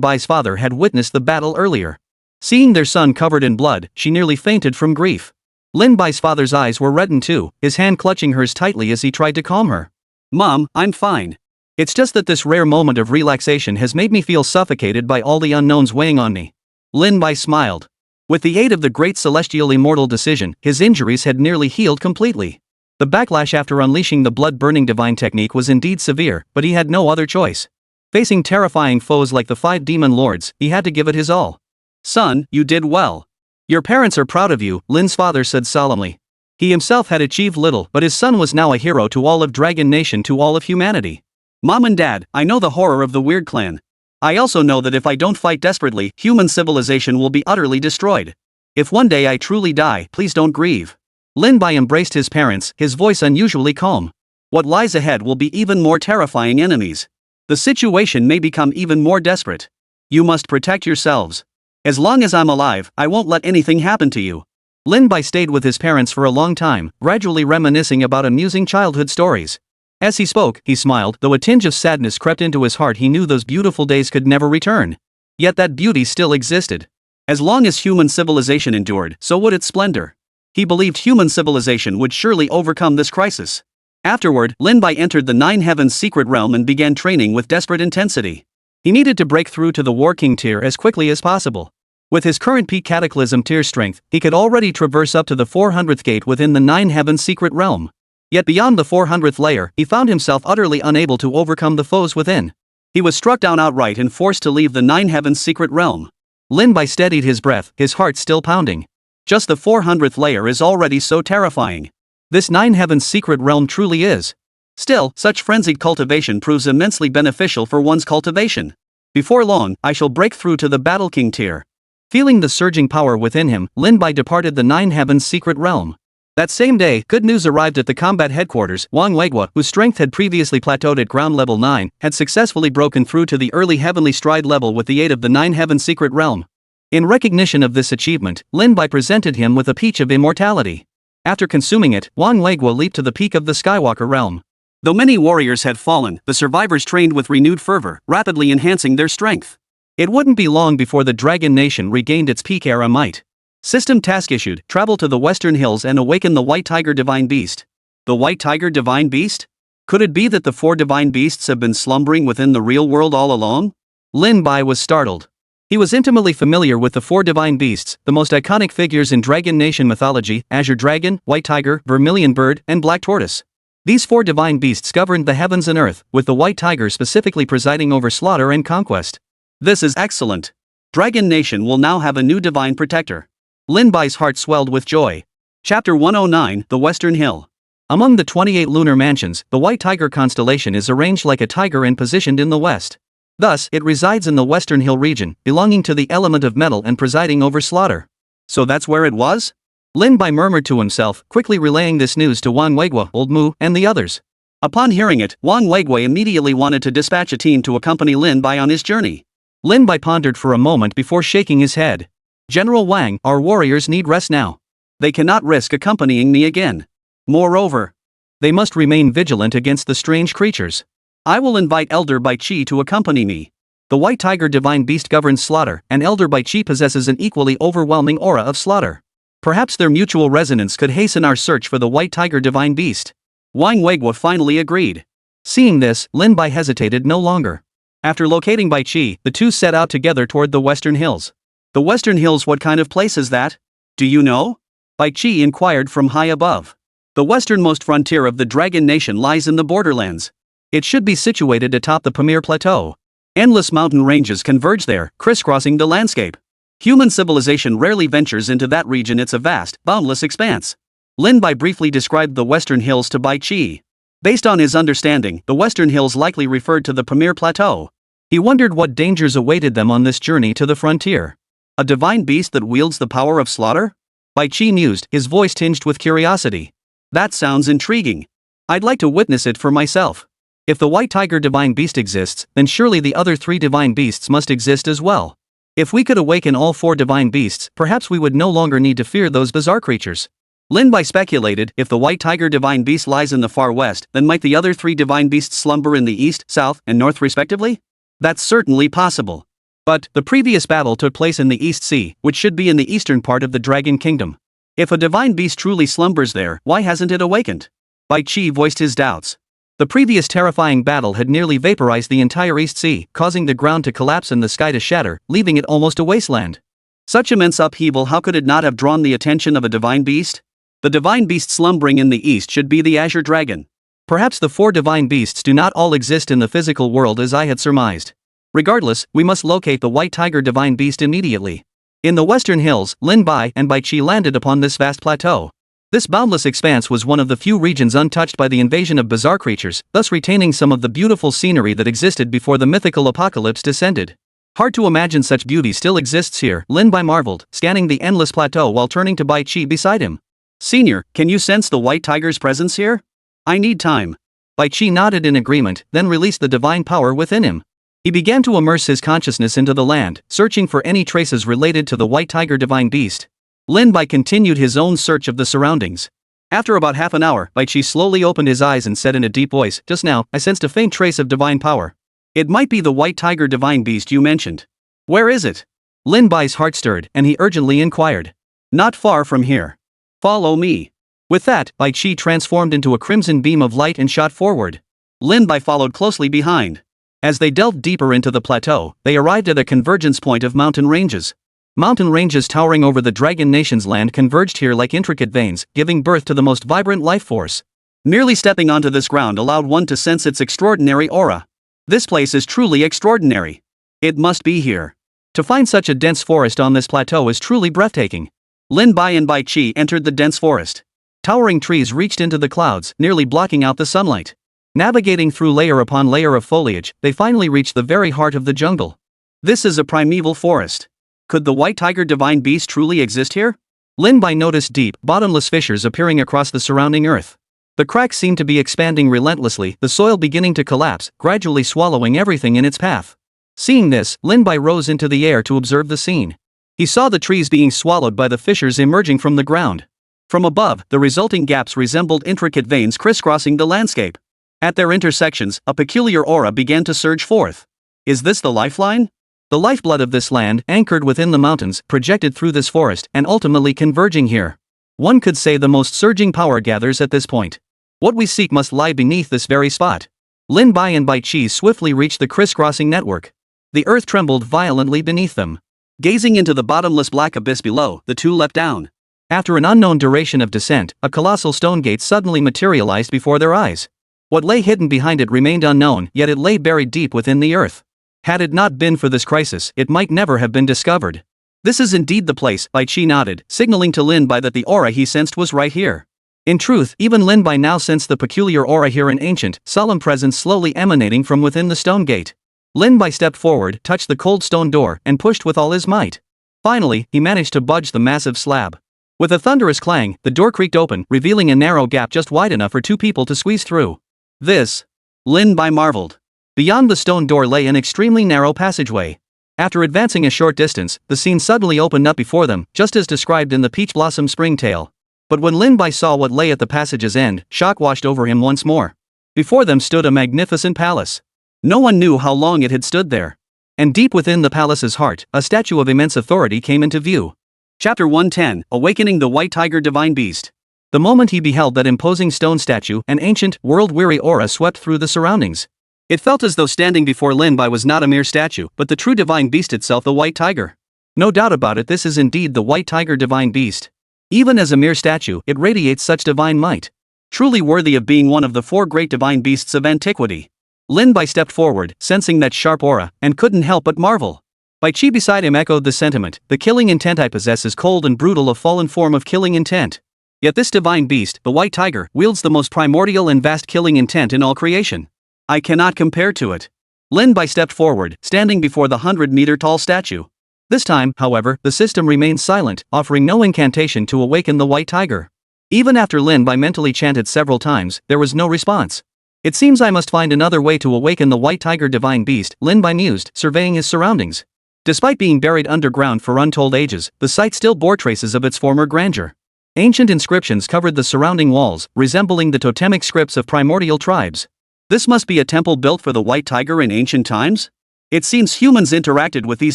Bai's father had witnessed the battle earlier. Seeing their son covered in blood, she nearly fainted from grief. Lin Bai's father's eyes were reddened too, his hand clutching hers tightly as he tried to calm her. "Mom, I'm fine. It's just that this rare moment of relaxation has made me feel suffocated by all the unknowns weighing on me." Lin Bai smiled. With the aid of the great celestial immortal decision, his injuries had nearly healed completely. The backlash after unleashing the blood-burning divine technique was indeed severe, but he had no other choice. Facing terrifying foes like the 5 demon lords, he had to give it his all. "Son, you did well. Your parents are proud of you," Lin's father said solemnly. He himself had achieved little, but his son was now a hero to all of Dragon Nation, to all of humanity. "Mom and Dad, I know the horror of the Weird Clan. I also know that if I don't fight desperately, human civilization will be utterly destroyed. If one day I truly die, please don't grieve." Lin Bai embraced his parents, his voice unusually calm. What lies ahead will be even more terrifying enemies. The situation may become even more desperate. You must protect yourselves. As long as I'm alive, I won't let anything happen to you. Lin Bai stayed with his parents for a long time, gradually reminiscing about amusing childhood stories. As he spoke, he smiled, though a tinge of sadness crept into his heart. He knew those beautiful days could never return. Yet that beauty still existed. As long as human civilization endured, so would its splendor. He believed human civilization would surely overcome this crisis. Afterward, Lin Bai entered the 9 Heavens secret realm and began training with desperate intensity. He needed to break through to the War King tier as quickly as possible. With his current peak Cataclysm tier strength, he could already traverse up to the 400th gate within the Nine Heavens secret realm. Yet beyond the 400th layer, he found himself utterly unable to overcome the foes within. He was struck down outright and forced to leave the Nine Heavens secret realm. Lin Bai steadied his breath, his heart still pounding. Just the 400th layer is already so terrifying. This Nine Heavens secret realm truly is. Still, such frenzied cultivation proves immensely beneficial for one's cultivation. Before long, I shall break through to the Battle King tier. Feeling the surging power within him, Lin Bai departed the Nine Heavens secret realm. That same day, good news arrived at the combat headquarters. Wang Weiguo, whose strength had previously plateaued at ground level 9, had successfully broken through to the early heavenly stride level with the aid of the Nine Heavens secret realm. In recognition of this achievement, Lin Bai presented him with a peach of immortality. After consuming it, Wang Weiguo leaped to the peak of the Skywalker realm. Though many warriors had fallen, the survivors trained with renewed fervor, rapidly enhancing their strength. It wouldn't be long before the Dragon Nation regained its peak era might. System task issued: travel to the Western Hills and awaken the White Tiger Divine Beast. The White Tiger Divine Beast? Could it be that the 4 divine beasts have been slumbering within the real world all along? Lin Bai was startled. He was intimately familiar with the 4 divine beasts, the most iconic figures in Dragon Nation mythology: Azure Dragon, White Tiger, Vermilion Bird, and Black Tortoise. These 4 divine beasts governed the heavens and earth, with the White Tiger specifically presiding over slaughter and conquest. This is excellent. Dragon Nation will now have a new divine protector. Lin Bai's heart swelled with joy. Chapter 109, The Western Hill. Among the 28 lunar mansions, the White Tiger constellation is arranged like a tiger and positioned in the west. Thus, it resides in the Western Hill region, belonging to the element of metal and presiding over slaughter. So that's where it was? Lin Bai murmured to himself, quickly relaying this news to Wang Weiguo, Old Mu, and the others. Upon hearing it, Wang Weiguo immediately wanted to dispatch a team to accompany Lin Bai on his journey. Lin Bai pondered for a moment before shaking his head. General Wang, our warriors need rest now. They cannot risk accompanying me again. Moreover, they must remain vigilant against the strange creatures. I will invite Elder Bai Qi to accompany me. The White Tiger Divine Beast governs slaughter, and Elder Bai Qi possesses an equally overwhelming aura of slaughter. Perhaps their mutual resonance could hasten our search for the White Tiger Divine Beast. Wang Weiguo finally agreed. Seeing this, Lin Bai hesitated no longer. After locating Bai Qi, the two set out together toward the Western Hills. The Western Hills, what kind of place is that? Do you know? Bai Qi inquired from high above. The westernmost frontier of the Dragon Nation lies in the borderlands. It should be situated atop the Pamir Plateau. Endless mountain ranges converge there, crisscrossing the landscape. Human civilization rarely ventures into that region. It's a vast, boundless expanse. Lin Bai briefly described the Western Hills to Bai Qi. Based on his understanding, the Western Hills likely referred to the Pamir Plateau. He wondered what dangers awaited them on this journey to the frontier. A divine beast that wields the power of slaughter? Bai Qi mused, his voice tinged with curiosity. That sounds intriguing. I'd like to witness it for myself. If the White Tiger Divine Beast exists, then surely the other 3 divine beasts must exist as well. If we could awaken all 4 divine beasts, perhaps we would no longer need to fear those bizarre creatures. Lin Bai speculated, if the White Tiger Divine Beast lies in the far west, then might the other 3 divine beasts slumber in the east, south, and north respectively? That's certainly possible. But, the previous battle took place in the East Sea, which should be in the eastern part of the Dragon Kingdom. If a divine beast truly slumbers there, why hasn't it awakened? Bai Qi voiced his doubts. The previous terrifying battle had nearly vaporized the entire East Sea, causing the ground to collapse and the sky to shatter, leaving it almost a wasteland. Such immense upheaval, how could it not have drawn the attention of a divine beast? The divine beast slumbering in the east should be the Azure Dragon. Perhaps the 4 divine beasts do not all exist in the physical world as I had surmised. Regardless, we must locate the White Tiger Divine Beast immediately. In the Western Hills, Lin Bai and Bai Qi landed upon this vast plateau. This boundless expanse was one of the few regions untouched by the invasion of bizarre creatures, thus retaining some of the beautiful scenery that existed before the mythical apocalypse descended. Hard to imagine such beauty still exists here, Lin Bai marveled, scanning the endless plateau while turning to Bai Qi beside him. Senior, can you sense the White Tiger's presence here? I need time. Bai Qi nodded in agreement, then released the divine power within him. He began to immerse his consciousness into the land, searching for any traces related to the White Tiger Divine Beast. Lin Bai continued his own search of the surroundings. After about half an hour, Bai Qi slowly opened his eyes and said in a deep voice, "Just now, I sensed a faint trace of divine power. It might be the White Tiger Divine Beast you mentioned. Where is it?" Lin Bai's heart stirred, and he urgently inquired. "Not far from here. Follow me." With that, Bai Qi transformed into a crimson beam of light and shot forward. Lin Bai followed closely behind. As they delved deeper into the plateau, they arrived at a convergence point of mountain ranges. Mountain ranges towering over the Dragon Nation's land converged here like intricate veins, giving birth to the most vibrant life force. Merely stepping onto this ground allowed one to sense its extraordinary aura. This place is truly extraordinary. It must be here. To find such a dense forest on this plateau is truly breathtaking. Lin Bai and Bai Qi entered the dense forest. Towering trees reached into the clouds, nearly blocking out the sunlight. Navigating through layer upon layer of foliage, they finally reached the very heart of the jungle. This is a primeval forest. Could the white tiger divine beast truly exist here? Lin Bai noticed deep, bottomless fissures appearing across the surrounding earth. The cracks seemed to be expanding relentlessly, the soil beginning to collapse, gradually swallowing everything in its path. Seeing this, Lin Bai rose into the air to observe the scene. He saw the trees being swallowed by the fissures emerging from the ground. From above, the resulting gaps resembled intricate veins crisscrossing the landscape. At their intersections, a peculiar aura began to surge forth. Is this the lifeline? The lifeblood of this land, anchored within the mountains, projected through this forest, and ultimately converging here. One could say the most surging power gathers at this point. What we seek must lie beneath this very spot. Lin Bai and Bai Qi swiftly reached the crisscrossing network. The earth trembled violently beneath them. Gazing into the bottomless black abyss below, the two leapt down. After an unknown duration of descent, a colossal stone gate suddenly materialized before their eyes. What lay hidden behind it remained unknown, yet it lay buried deep within the earth. Had it not been for this crisis, it might never have been discovered. This is indeed the place, Bai Qi nodded, signaling to Lin Bai that the aura he sensed was right here. In truth, even Lin Bai now sensed the peculiar aura here, an ancient, solemn presence slowly emanating from within the stone gate. Lin Bai stepped forward, touched the cold stone door, and pushed with all his might. Finally, he managed to budge the massive slab. With a thunderous clang, the door creaked open, revealing a narrow gap just wide enough for two people to squeeze through. This? Lin Bai marveled. Beyond the stone door lay an extremely narrow passageway. After advancing a short distance, the scene suddenly opened up before them, just as described in the Peach Blossom Spring Tale. But when Lin Bai saw what lay at the passage's end, shock washed over him once more. Before them stood a magnificent palace. No one knew how long it had stood there. And deep within the palace's heart, a statue of immense authority came into view. Chapter 110, Awakening the White Tiger Divine Beast. The moment he beheld that imposing stone statue, an ancient, world-weary aura swept through the surroundings. It felt as though standing before Lin Bai was not a mere statue, but the true divine beast itself, the white tiger. No doubt about it, this is indeed the white tiger divine beast. Even as a mere statue, it radiates such divine might. Truly worthy of being one of the four great divine beasts of antiquity. Lin Bai stepped forward, sensing that sharp aura, and couldn't help but marvel. Bai Qi beside him echoed the sentiment, the killing intent I possess is cold and brutal, a fallen form of killing intent. Yet this divine beast, the white tiger, wields the most primordial and vast killing intent in all creation. I cannot compare to it. Lin Bai stepped forward, standing before the 100-meter-tall statue. This time, however, the system remained silent, offering no incantation to awaken the white tiger. Even after Lin Bai mentally chanted several times, there was no response. It seems I must find another way to awaken the white tiger divine beast, Lin Bai mused, surveying his surroundings. Despite being buried underground for untold ages, the site still bore traces of its former grandeur. Ancient inscriptions covered the surrounding walls, resembling the totemic scripts of primordial tribes. This must be a temple built for the white tiger in ancient times? It seems humans interacted with these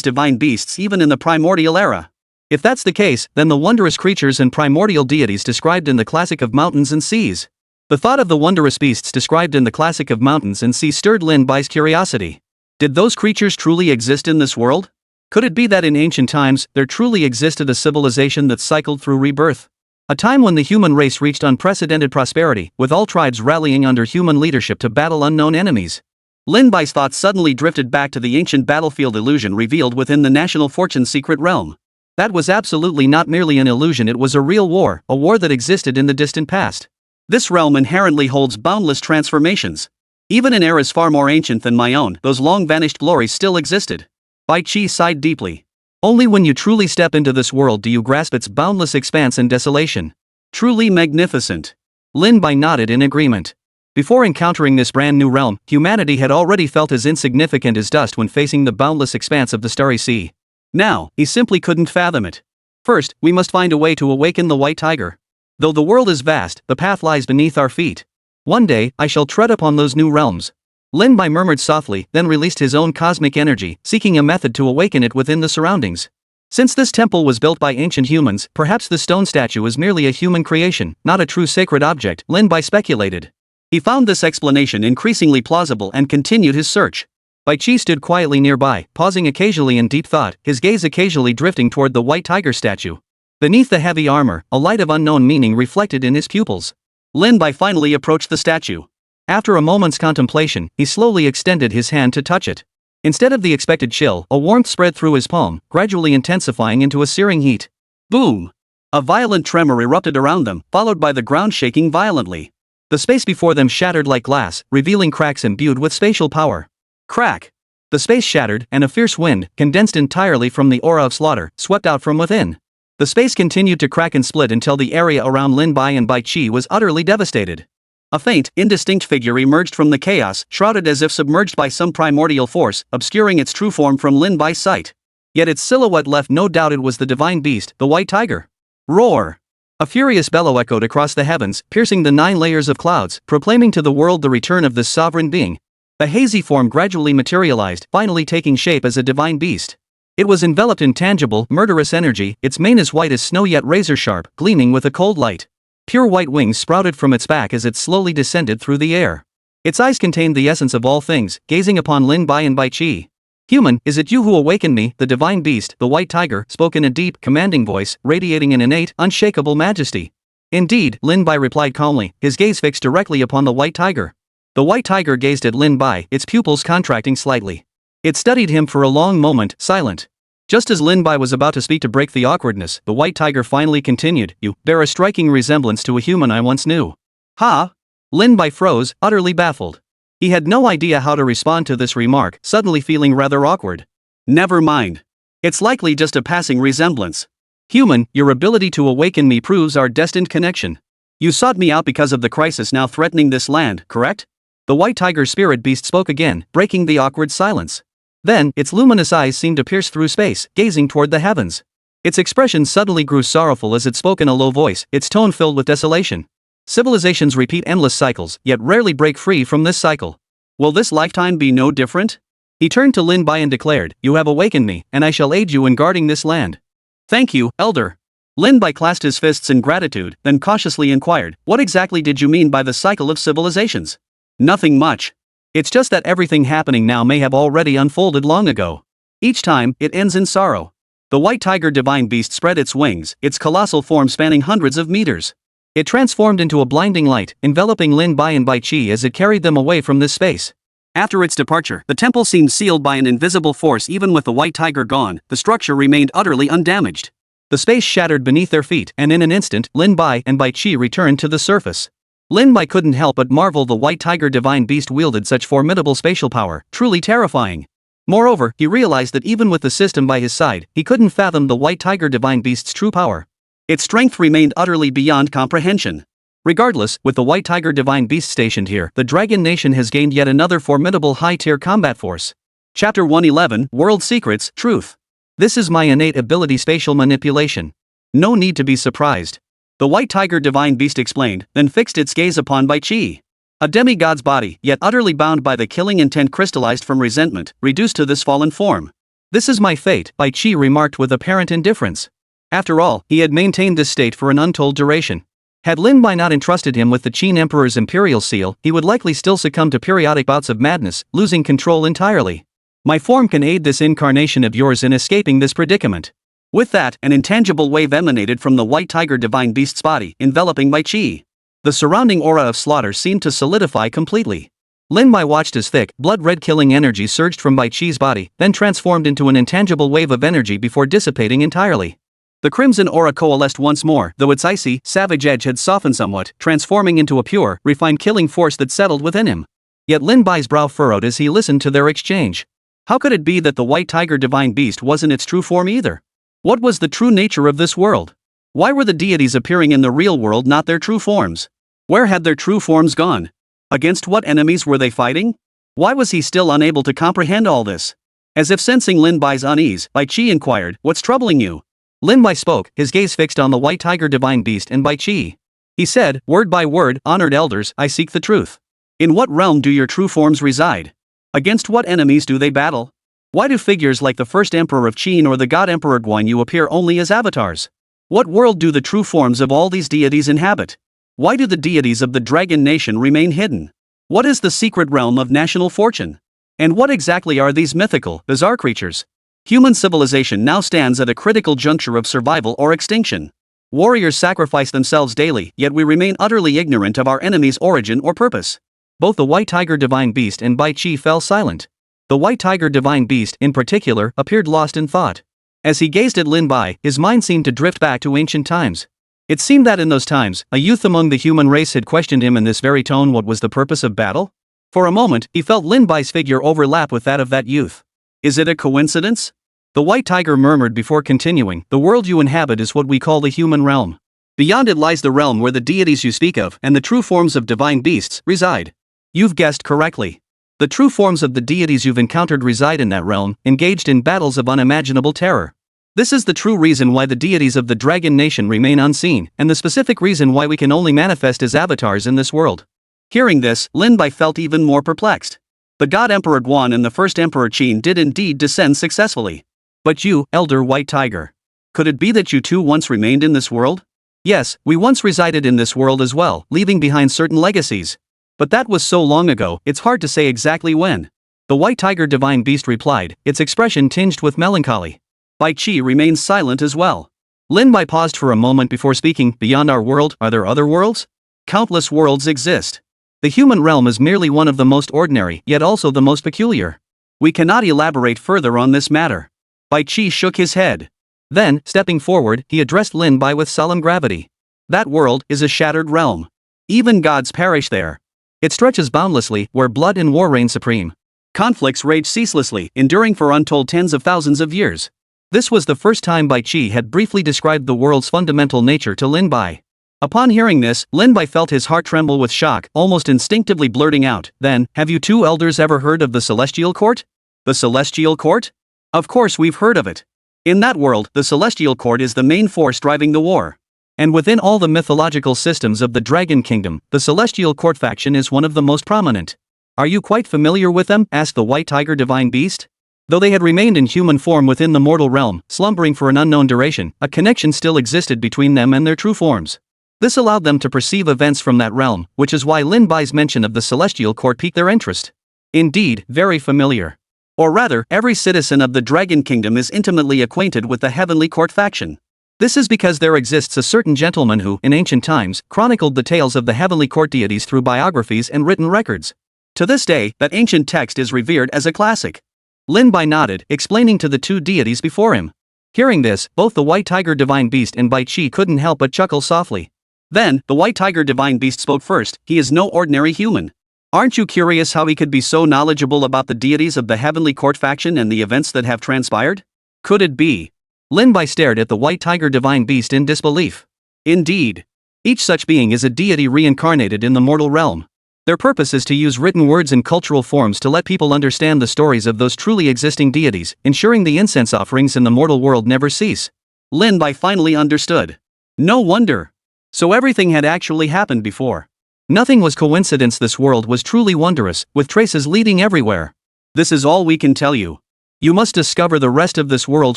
divine beasts even in the primordial era. If that's the case, then the wondrous creatures and primordial deities described in the Classic of Mountains and Seas. The thought of the wondrous beasts described in the Classic of Mountains and Seas stirred Lin Bai's curiosity. Did those creatures truly exist in this world? Could it be that in ancient times, there truly existed a civilization that cycled through rebirth? A time when the human race reached unprecedented prosperity, with all tribes rallying under human leadership to battle unknown enemies. Lin Bai's thoughts suddenly drifted back to the ancient battlefield illusion revealed within the National Fortune's secret realm. That was absolutely not merely an illusion, it was a real war, a war that existed in the distant past. This realm inherently holds boundless transformations. Even in eras far more ancient than my own, those long-vanished glories still existed. Bai Qi sighed deeply. Only when you truly step into this world do you grasp its boundless expanse and desolation. Truly magnificent. Lin Bai nodded in agreement. Before encountering this brand new realm, humanity had already felt as insignificant as dust when facing the boundless expanse of the starry sea. Now, he simply couldn't fathom it. First, we must find a way to awaken the white tiger. Though the world is vast, the path lies beneath our feet. One day, I shall tread upon those new realms. Lin Bai murmured softly, then released his own cosmic energy, seeking a method to awaken it within the surroundings. Since this temple was built by ancient humans, perhaps the stone statue is merely a human creation, not a true sacred object, Lin Bai speculated. He found this explanation increasingly plausible and continued his search. Bai Qi stood quietly nearby, pausing occasionally in deep thought, his gaze occasionally drifting toward the white tiger statue. Beneath the heavy armor, a light of unknown meaning reflected in his pupils. Lin Bai finally approached the statue. After a moment's contemplation, he slowly extended his hand to touch it. Instead of the expected chill, a warmth spread through his palm, gradually intensifying into a searing heat. Boom! A violent tremor erupted around them, followed by the ground shaking violently. The space before them shattered like glass, revealing cracks imbued with spatial power. Crack! The space shattered, and a fierce wind, condensed entirely from the aura of slaughter, swept out from within. The space continued to crack and split until the area around Lin Bai and Bai Qi was utterly devastated. A faint, indistinct figure emerged from the chaos, shrouded as if submerged by some primordial force, obscuring its true form from Lin Bai's sight. Yet its silhouette left no doubt it was the divine beast, the white tiger. Roar! A furious bellow echoed across the heavens, piercing the 9 layers of clouds, proclaiming to the world the return of this sovereign being. A hazy form gradually materialized, finally taking shape as a divine beast. It was enveloped in tangible, murderous energy, its mane as white as snow yet razor-sharp, gleaming with a cold light. Pure white wings sprouted from its back as it slowly descended through the air. Its eyes contained the essence of all things, gazing upon Lin Bai and Bai Qi. "Human, is it you who awakened me?" The divine beast, the white tiger, spoke in a deep, commanding voice, radiating an innate, unshakable majesty. "Indeed," Lin Bai replied calmly, his gaze fixed directly upon the white tiger. The white tiger gazed at Lin Bai, its pupils contracting slightly. It studied him for a long moment, silent. Just as Lin Bai was about to speak to break the awkwardness, the white tiger finally continued, "You bear a striking resemblance to a human I once knew." "Ha?" Lin Bai froze, utterly baffled. He had no idea how to respond to this remark, suddenly feeling rather awkward. "Never mind. It's likely just a passing resemblance. Human, your ability to awaken me proves our destined connection. You sought me out because of the crisis now threatening this land, correct?" The white tiger spirit beast spoke again, breaking the awkward silence. Then, its luminous eyes seemed to pierce through space, gazing toward the heavens. Its expression suddenly grew sorrowful as it spoke in a low voice, its tone filled with desolation. Civilizations repeat endless cycles, yet rarely break free from this cycle. Will this lifetime be no different? He turned to Lin Bai and declared, "You have awakened me, and I shall aid you in guarding this land." "Thank you, Elder." Lin Bai clasped his fists in gratitude, then cautiously inquired, "What exactly did you mean by the cycle of civilizations?" "Nothing much. It's just that everything happening now may have already unfolded long ago. Each time, it ends in sorrow." The white tiger divine beast spread its wings, its colossal form spanning hundreds of meters. It transformed into a blinding light, enveloping Lin Bai and Bai Qi as it carried them away from this space. After its departure, the temple seemed sealed by an invisible force. Even with the white tiger gone, the structure remained utterly undamaged. The space shattered beneath their feet, and in an instant, Lin Bai and Bai Qi returned to the surface. Lin Bai couldn't help but marvel the white tiger divine beast wielded such formidable spatial power, truly terrifying. Moreover, he realized that even with the system by his side, he couldn't fathom the white tiger divine beast's true power. Its strength remained utterly beyond comprehension. Regardless, with the white tiger divine beast stationed here, the Dragon Nation has gained yet another formidable high-tier combat force. Chapter 111, World Secrets, Truth. This is my innate ability, spatial manipulation. No need to be surprised. The white tiger divine beast explained, then fixed its gaze upon Bai Qi. A demigod's body, yet utterly bound by the killing intent crystallized from resentment, reduced to this fallen form. "This is my fate," Bai Qi remarked with apparent indifference. After all, he had maintained this state for an untold duration. Had Lin Bai not entrusted him with the Qin Emperor's imperial seal, he would likely still succumb to periodic bouts of madness, losing control entirely. "My form can aid this incarnation of yours in escaping this predicament." With that, an intangible wave emanated from the white tiger divine beast's body, enveloping Bai Qi. The surrounding aura of slaughter seemed to solidify completely. Lin Bai watched as thick, blood-red killing energy surged from Bai Qi's body, then transformed into an intangible wave of energy before dissipating entirely. The crimson aura coalesced once more, though its icy, savage edge had softened somewhat, transforming into a pure, refined killing force that settled within him. Yet Lin Bai's brow furrowed as he listened to their exchange. How could it be that the white tiger divine beast wasn't its true form either? What was the true nature of this world? Why were the deities appearing in the real world not their true forms? Where had their true forms gone? Against what enemies were they fighting? Why was he still unable to comprehend all this? As if sensing Lin Bai's unease, Bai Qi inquired, "What's troubling you?" Lin Bai spoke, his gaze fixed on the white tiger divine beast and Bai Qi. He said, "Word by word, honored elders, I seek the truth. In what realm do your true forms reside? Against what enemies do they battle? Why do figures like the first emperor of Qin or the god emperor Guan Yu appear only as avatars? What world do the true forms of all these deities inhabit? Why do the deities of the Dragon Nation remain hidden? What is the secret realm of national fortune? And what exactly are these mythical, bizarre creatures? Human civilization now stands at a critical juncture of survival or extinction. Warriors sacrifice themselves daily, yet we remain utterly ignorant of our enemy's origin or purpose. Both the White Tiger Divine Beast and Bai Chi fell silent. The White Tiger Divine Beast, in particular, appeared lost in thought. As he gazed at Lin Bai, his mind seemed to drift back to ancient times. It seemed that in those times, a youth among the human race had questioned him in this very tone: what was the purpose of battle? For a moment, he felt Lin Bai's figure overlap with that of that youth. Is it a coincidence? The White Tiger murmured before continuing, the world you inhabit is what we call the human realm. Beyond it lies the realm where the deities you speak of and the true forms of divine beasts reside. You've guessed correctly. The true forms of the deities you've encountered reside in that realm, engaged in battles of unimaginable terror. This is the true reason why the deities of the Dragon Nation remain unseen, and the specific reason why we can only manifest as avatars in this world. Hearing this, Lin Bai felt even more perplexed. The God Emperor Duan and the first Emperor Qin did indeed descend successfully. But you, Elder White Tiger. Could it be that you too once remained in this world? Yes, we once resided in this world as well, leaving behind certain legacies. But that was so long ago, it's hard to say exactly when. The White Tiger Divine Beast replied, its expression tinged with melancholy. Bai Chi remains silent as well. Lin Bai paused for a moment before speaking. Beyond our world, are there other worlds? Countless worlds exist. The human realm is merely one of the most ordinary, yet also the most peculiar. We cannot elaborate further on this matter. Bai Chi shook his head. Then, stepping forward, he addressed Lin Bai with solemn gravity. That world is a shattered realm. Even gods perish there. It stretches boundlessly, where blood and war reign supreme. Conflicts rage ceaselessly, enduring for untold tens of thousands of years. This was the first time Bai Chi had briefly described the world's fundamental nature to Lin Bai. Upon hearing this, Lin Bai felt his heart tremble with shock, almost instinctively blurting out, then, have you two elders ever heard of the Celestial Court? The Celestial Court? Of course we've heard of it. In that world, the Celestial Court is the main force driving the war. And within all the mythological systems of the Dragon Kingdom, the Celestial Court faction is one of the most prominent. Are you quite familiar with them? Asked the White Tiger Divine Beast. Though they had remained in human form within the mortal realm, slumbering for an unknown duration, a connection still existed between them and their true forms. This allowed them to perceive events from that realm, which is why Lin Bai's mention of the Celestial Court piqued their interest. Indeed, very familiar. Or rather, every citizen of the Dragon Kingdom is intimately acquainted with the Heavenly Court faction. This is because there exists a certain gentleman who, in ancient times, chronicled the tales of the Heavenly Court deities through biographies and written records. To this day, that ancient text is revered as a classic. Lin Bai nodded, explaining to the two deities before him. Hearing this, both the White Tiger Divine Beast and Bai Chi couldn't help but chuckle softly. Then, the White Tiger Divine Beast spoke first. He is no ordinary human. Aren't you curious how he could be so knowledgeable about the deities of the Heavenly Court faction and the events that have transpired? Could it be? Lin Bai stared at the White Tiger Divine Beast in disbelief. Indeed. Each such being is a deity reincarnated in the mortal realm. Their purpose is to use written words and cultural forms to let people understand the stories of those truly existing deities, ensuring the incense offerings in the mortal world never cease. Lin Bai finally understood. No wonder. So everything had actually happened before. Nothing was coincidence. This world was truly wondrous, with traces leading everywhere. This is all we can tell you. You must discover the rest of this world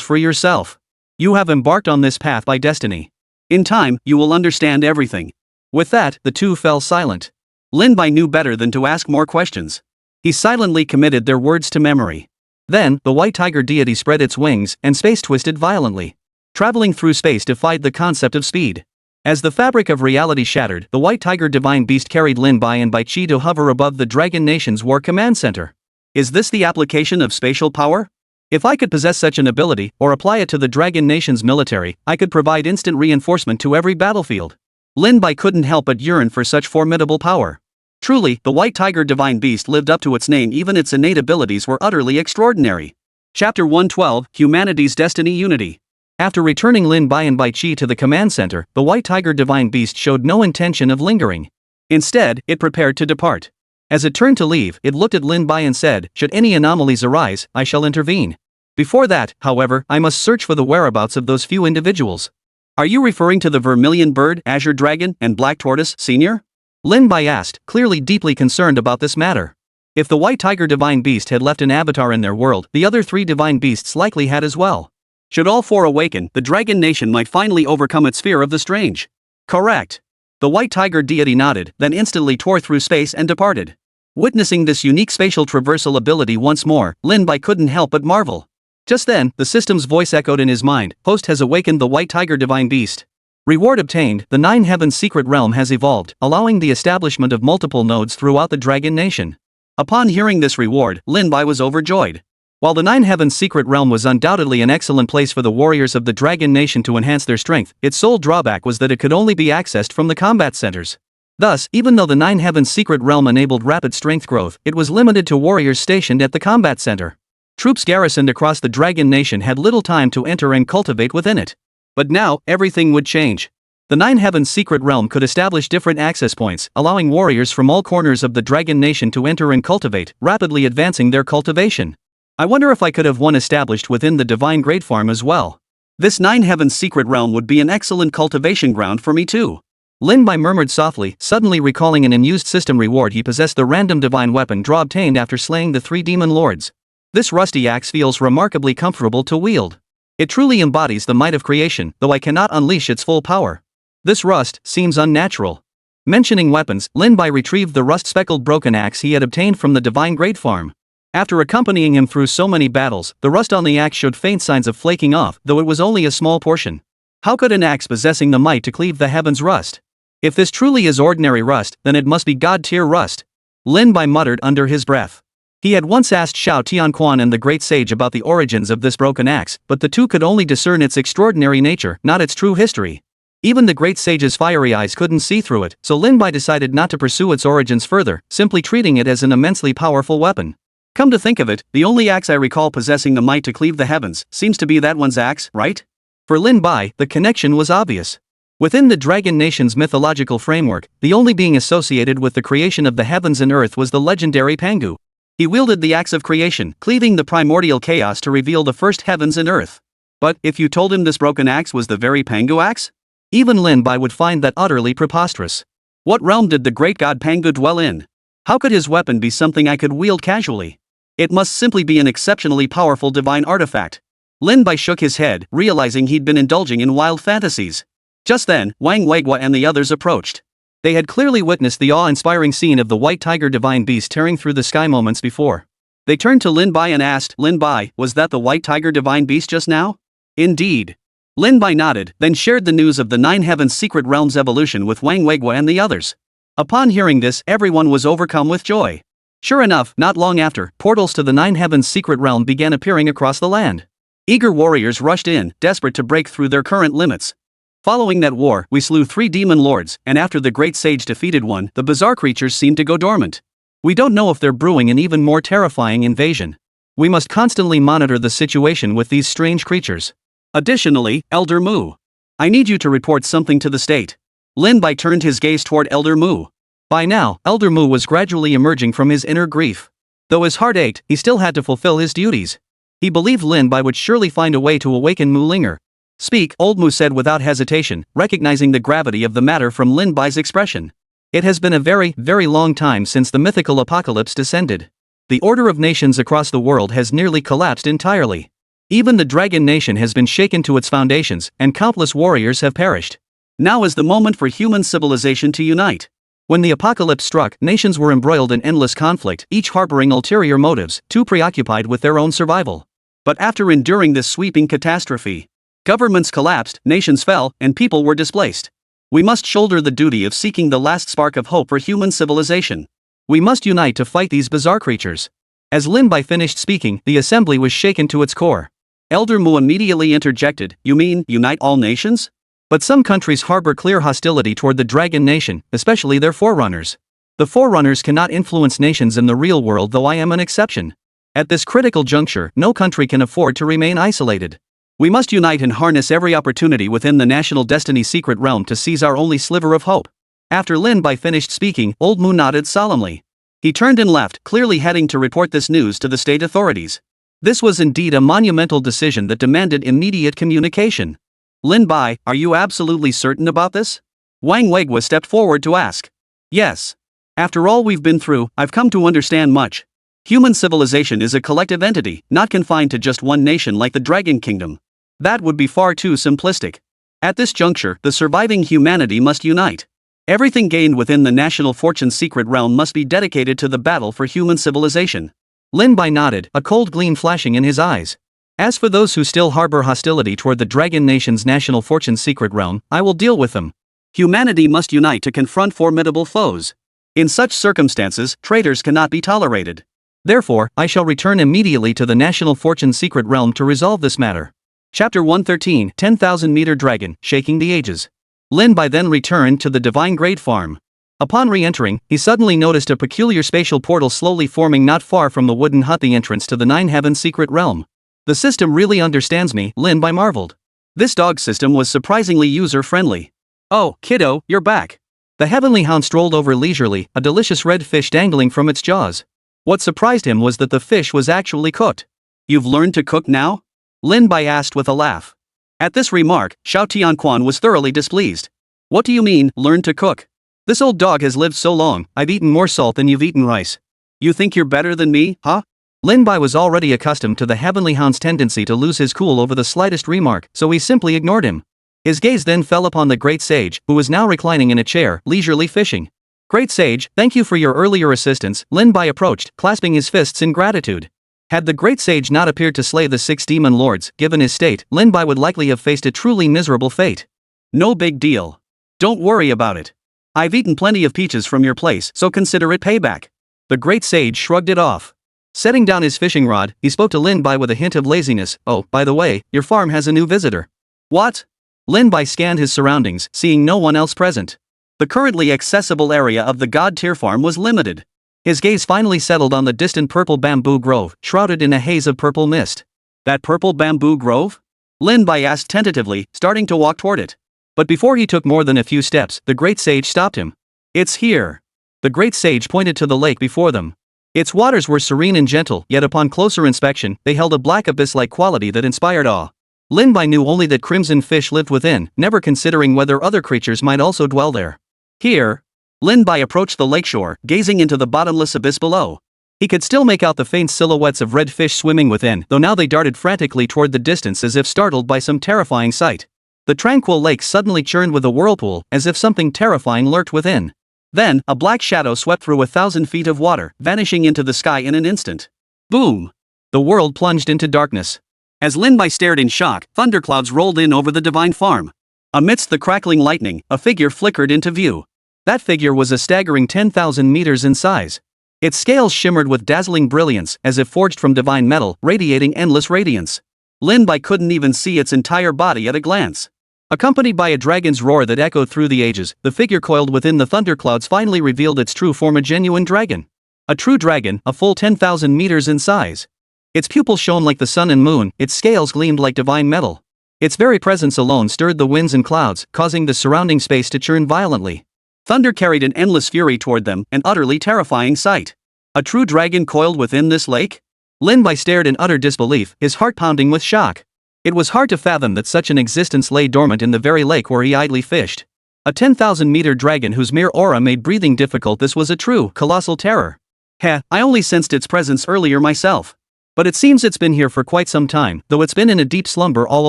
for yourself. You have embarked on this path by destiny. In time, you will understand everything. With that, the two fell silent. Lin Bai knew better than to ask more questions. He silently committed their words to memory. Then, the White Tiger deity spread its wings, and space twisted violently. Traveling through space defied the concept of speed. As the fabric of reality shattered, the White Tiger Divine Beast carried Lin Bai and Bai Chi to hover above the Dragon Nation's War Command Center. Is this the application of spatial power? If I could possess such an ability, or apply it to the Dragon Nation's military, I could provide instant reinforcement to every battlefield. Lin Bai couldn't help but yearn for such formidable power. Truly, the White Tiger Divine Beast lived up to its name. Even its innate abilities were utterly extraordinary. Chapter 112, Humanity's Destiny Unity. After returning Lin Bai and Bai Chi to the command center, the White Tiger Divine Beast showed no intention of lingering. Instead, it prepared to depart. As it turned to leave, it looked at Lin Bai and said, should any anomalies arise, I shall intervene. Before that, however, I must search for the whereabouts of those few individuals. Are you referring to the Vermilion Bird, Azure Dragon, and Black Tortoise, Sr.? Lin Bai asked, clearly deeply concerned about this matter. If the White Tiger Divine Beast had left an avatar in their world, the other three Divine Beasts likely had as well. Should all four awaken, the Dragon Nation might finally overcome its fear of the strange. Correct. The White Tiger deity nodded, then instantly tore through space and departed. Witnessing this unique spatial traversal ability once more, Lin Bai couldn't help but marvel. Just then, the system's voice echoed in his mind, "Host has awakened the White Tiger Divine Beast. Reward obtained, the Nine Heavens Secret Realm has evolved, allowing the establishment of multiple nodes throughout the Dragon Nation." Upon hearing this reward, Lin Bai was overjoyed. While the Nine Heavens Secret Realm was undoubtedly an excellent place for the warriors of the Dragon Nation to enhance their strength, its sole drawback was that it could only be accessed from the combat centers. Thus, even though the Nine Heavens Secret Realm enabled rapid strength growth, it was limited to warriors stationed at the combat center. Troops garrisoned across the Dragon Nation had little time to enter and cultivate within it. But now, everything would change. The Nine Heavens Secret Realm could establish different access points, allowing warriors from all corners of the Dragon Nation to enter and cultivate, rapidly advancing their cultivation. I wonder if I could have one established within the Divine Great Farm as well. This Nine Heavens Secret Realm would be an excellent cultivation ground for me too. Lin Bai murmured softly, suddenly recalling an unused system reward he possessed: the random divine weapon draw obtained after slaying the 3 demon lords. This rusty axe feels remarkably comfortable to wield. It truly embodies the might of creation, though I cannot unleash its full power. This rust seems unnatural. Mentioning weapons, Lin Bai retrieved the rust-speckled broken axe he had obtained from the Divine Great Farm. After accompanying him through so many battles, the rust on the axe showed faint signs of flaking off, though it was only a small portion. How could an axe possessing the might to cleave the heavens rust? If this truly is ordinary rust, then it must be god-tier rust. Lin Bai muttered under his breath. He had once asked Xiao Tianquan and the Great Sage about the origins of this broken axe, but the two could only discern its extraordinary nature, not its true history. Even the Great Sage's fiery eyes couldn't see through it, so Lin Bai decided not to pursue its origins further, simply treating it as an immensely powerful weapon. Come to think of it, the only axe I recall possessing the might to cleave the heavens seems to be that one's axe, right? For Lin Bai, the connection was obvious. Within the Dragon Nation's mythological framework, the only being associated with the creation of the heavens and earth was the legendary Pangu. He wielded the axe of creation, cleaving the primordial chaos to reveal the first heavens and earth. But if you told him this broken axe was the very Pangu axe? Even Lin Bai would find that utterly preposterous. What realm did the great god Pangu dwell in? How could his weapon be something I could wield casually? It must simply be an exceptionally powerful divine artifact. Lin Bai shook his head, realizing he'd been indulging in wild fantasies. Just then, Wang Weiguo and the others approached. They had clearly witnessed the awe-inspiring scene of the White Tiger Divine Beast tearing through the sky moments before. They turned to Lin Bai and asked, "Lin Bai, was that the White Tiger Divine Beast just now?" "Indeed." Lin Bai nodded, then shared the news of the Nine Heavens Secret Realm's evolution with Wang Weiguo and the others. Upon hearing this, everyone was overcome with joy. Sure enough, not long after, portals to the Nine Heavens Secret Realm began appearing across the land. Eager warriors rushed in, desperate to break through their current limits. Following that war, we slew 3 demon lords, and after the Great Sage defeated one, the bizarre creatures seemed to go dormant. We don't know if they're brewing an even more terrifying invasion. We must constantly monitor the situation with these strange creatures. Additionally, Elder Mu. I need you to report something to the state. Lin Bai turned his gaze toward Elder Mu. By now, Elder Mu was gradually emerging from his inner grief. Though his heart ached, he still had to fulfill his duties. He believed Lin Bai would surely find a way to awaken Mu Linger. "Speak," Old Mu said without hesitation, recognizing the gravity of the matter from Lin Bai's expression. "It has been a very, very long time since the mythical apocalypse descended. The order of nations across the world has nearly collapsed entirely. Even the Dragon Nation has been shaken to its foundations, and countless warriors have perished. Now is the moment for human civilization to unite." When the apocalypse struck, nations were embroiled in endless conflict, each harboring ulterior motives, too preoccupied with their own survival. But after enduring this sweeping catastrophe, governments collapsed, nations fell, and people were displaced. We must shoulder the duty of seeking the last spark of hope for human civilization. We must unite to fight these bizarre creatures. As Lin Bai finished speaking, the assembly was shaken to its core. Elder Mu immediately interjected, "You mean, unite all nations?" But some countries harbor clear hostility toward the Dragon Nation, especially their forerunners. The forerunners cannot influence nations in the real world, though I am an exception. At this critical juncture, no country can afford to remain isolated. We must unite and harness every opportunity within the national destiny secret realm to seize our only sliver of hope. After Lin Bai finished speaking, Old Mu nodded solemnly. He turned and left, clearly heading to report this news to the state authorities. This was indeed a monumental decision that demanded immediate communication. "Lin Bai, are you absolutely certain about this?" Wang Weiguo stepped forward to ask. "Yes. After all we've been through, I've come to understand much. Human civilization is a collective entity, not confined to just one nation like the Dragon Kingdom. That would be far too simplistic. At this juncture, the surviving humanity must unite. Everything gained within the national fortune's secret realm must be dedicated to the battle for human civilization. Lin Bai nodded, a cold gleam flashing in his eyes. As for those who still harbor hostility toward the Dragon Nation's national fortune's secret realm, I will deal with them. Humanity must unite to confront formidable foes. In such circumstances, traitors cannot be tolerated. Therefore, I shall return immediately to the national fortune's secret realm to resolve this matter. Chapter 113, 10,000-meter Dragon, Shaking the Ages. Lin Bai then returned to the Divine Grade Farm. Upon re-entering, he suddenly noticed a peculiar spatial portal slowly forming not far from the wooden hut, the entrance to the Nine Heavens secret realm. The system really understands me, Lin Bai marveled. This dog system was surprisingly user-friendly. Oh, kiddo, you're back. The heavenly hound strolled over leisurely, a delicious red fish dangling from its jaws. What surprised him was that the fish was actually cooked. You've learned to cook now? Lin Bai asked with a laugh. At this remark, Xiao Tianquan was thoroughly displeased. What do you mean, learn to cook? This old dog has lived so long, I've eaten more salt than you've eaten rice. You think you're better than me, huh? Lin Bai was already accustomed to the heavenly hound's tendency to lose his cool over the slightest remark, so he simply ignored him. His gaze then fell upon the great sage, who was now reclining in a chair, leisurely fishing. Great sage, thank you for your earlier assistance, Lin Bai approached, clasping his fists in gratitude. Had the great sage not appeared to slay the 6 demon lords, given his state, Lin Bai would likely have faced a truly miserable fate. No big deal. Don't worry about it. I've eaten plenty of peaches from your place, so consider it payback. The great sage shrugged it off. Setting down his fishing rod, he spoke to Lin Bai with a hint of laziness. Oh, by the way, your farm has a new visitor. What? Lin Bai scanned his surroundings, seeing no one else present. The currently accessible area of the God-tier farm was limited. His gaze finally settled on the distant purple bamboo grove, shrouded in a haze of purple mist. That purple bamboo grove? Lin Bai asked tentatively, starting to walk toward it. But before he took more than a few steps, the great sage stopped him. It's here. The great sage pointed to the lake before them. Its waters were serene and gentle, yet upon closer inspection, they held a black abyss-like quality that inspired awe. Lin Bai knew only that crimson fish lived within, never considering whether other creatures might also dwell there. Here, Lin Bai approached the lakeshore, gazing into the bottomless abyss below. He could still make out the faint silhouettes of red fish swimming within, though now they darted frantically toward the distance as if startled by some terrifying sight. The tranquil lake suddenly churned with a whirlpool, as if something terrifying lurked within. Then, a black shadow swept through 1,000 feet of water, vanishing into the sky in an instant. Boom! The world plunged into darkness. As Lin Bai stared in shock, thunderclouds rolled in over the divine farm. Amidst the crackling lightning, a figure flickered into view. That figure was a staggering 10,000 meters in size. Its scales shimmered with dazzling brilliance, as if forged from divine metal, radiating endless radiance. Lin Bai couldn't even see its entire body at a glance. Accompanied by a dragon's roar that echoed through the ages, the figure coiled within the thunderclouds finally revealed its true form, a genuine dragon. A true dragon, a full 10,000 meters in size. Its pupils shone like the sun and moon, its scales gleamed like divine metal. Its very presence alone stirred the winds and clouds, causing the surrounding space to churn violently. Thunder carried an endless fury toward them, an utterly terrifying sight. A true dragon coiled within this lake? Lin Bai stared in utter disbelief, his heart pounding with shock. It was hard to fathom that such an existence lay dormant in the very lake where he idly fished. A 10,000-meter dragon whose mere aura made breathing difficult. This was a true, colossal terror. Heh, I only sensed its presence earlier myself. But it seems it's been here for quite some time, though it's been in a deep slumber all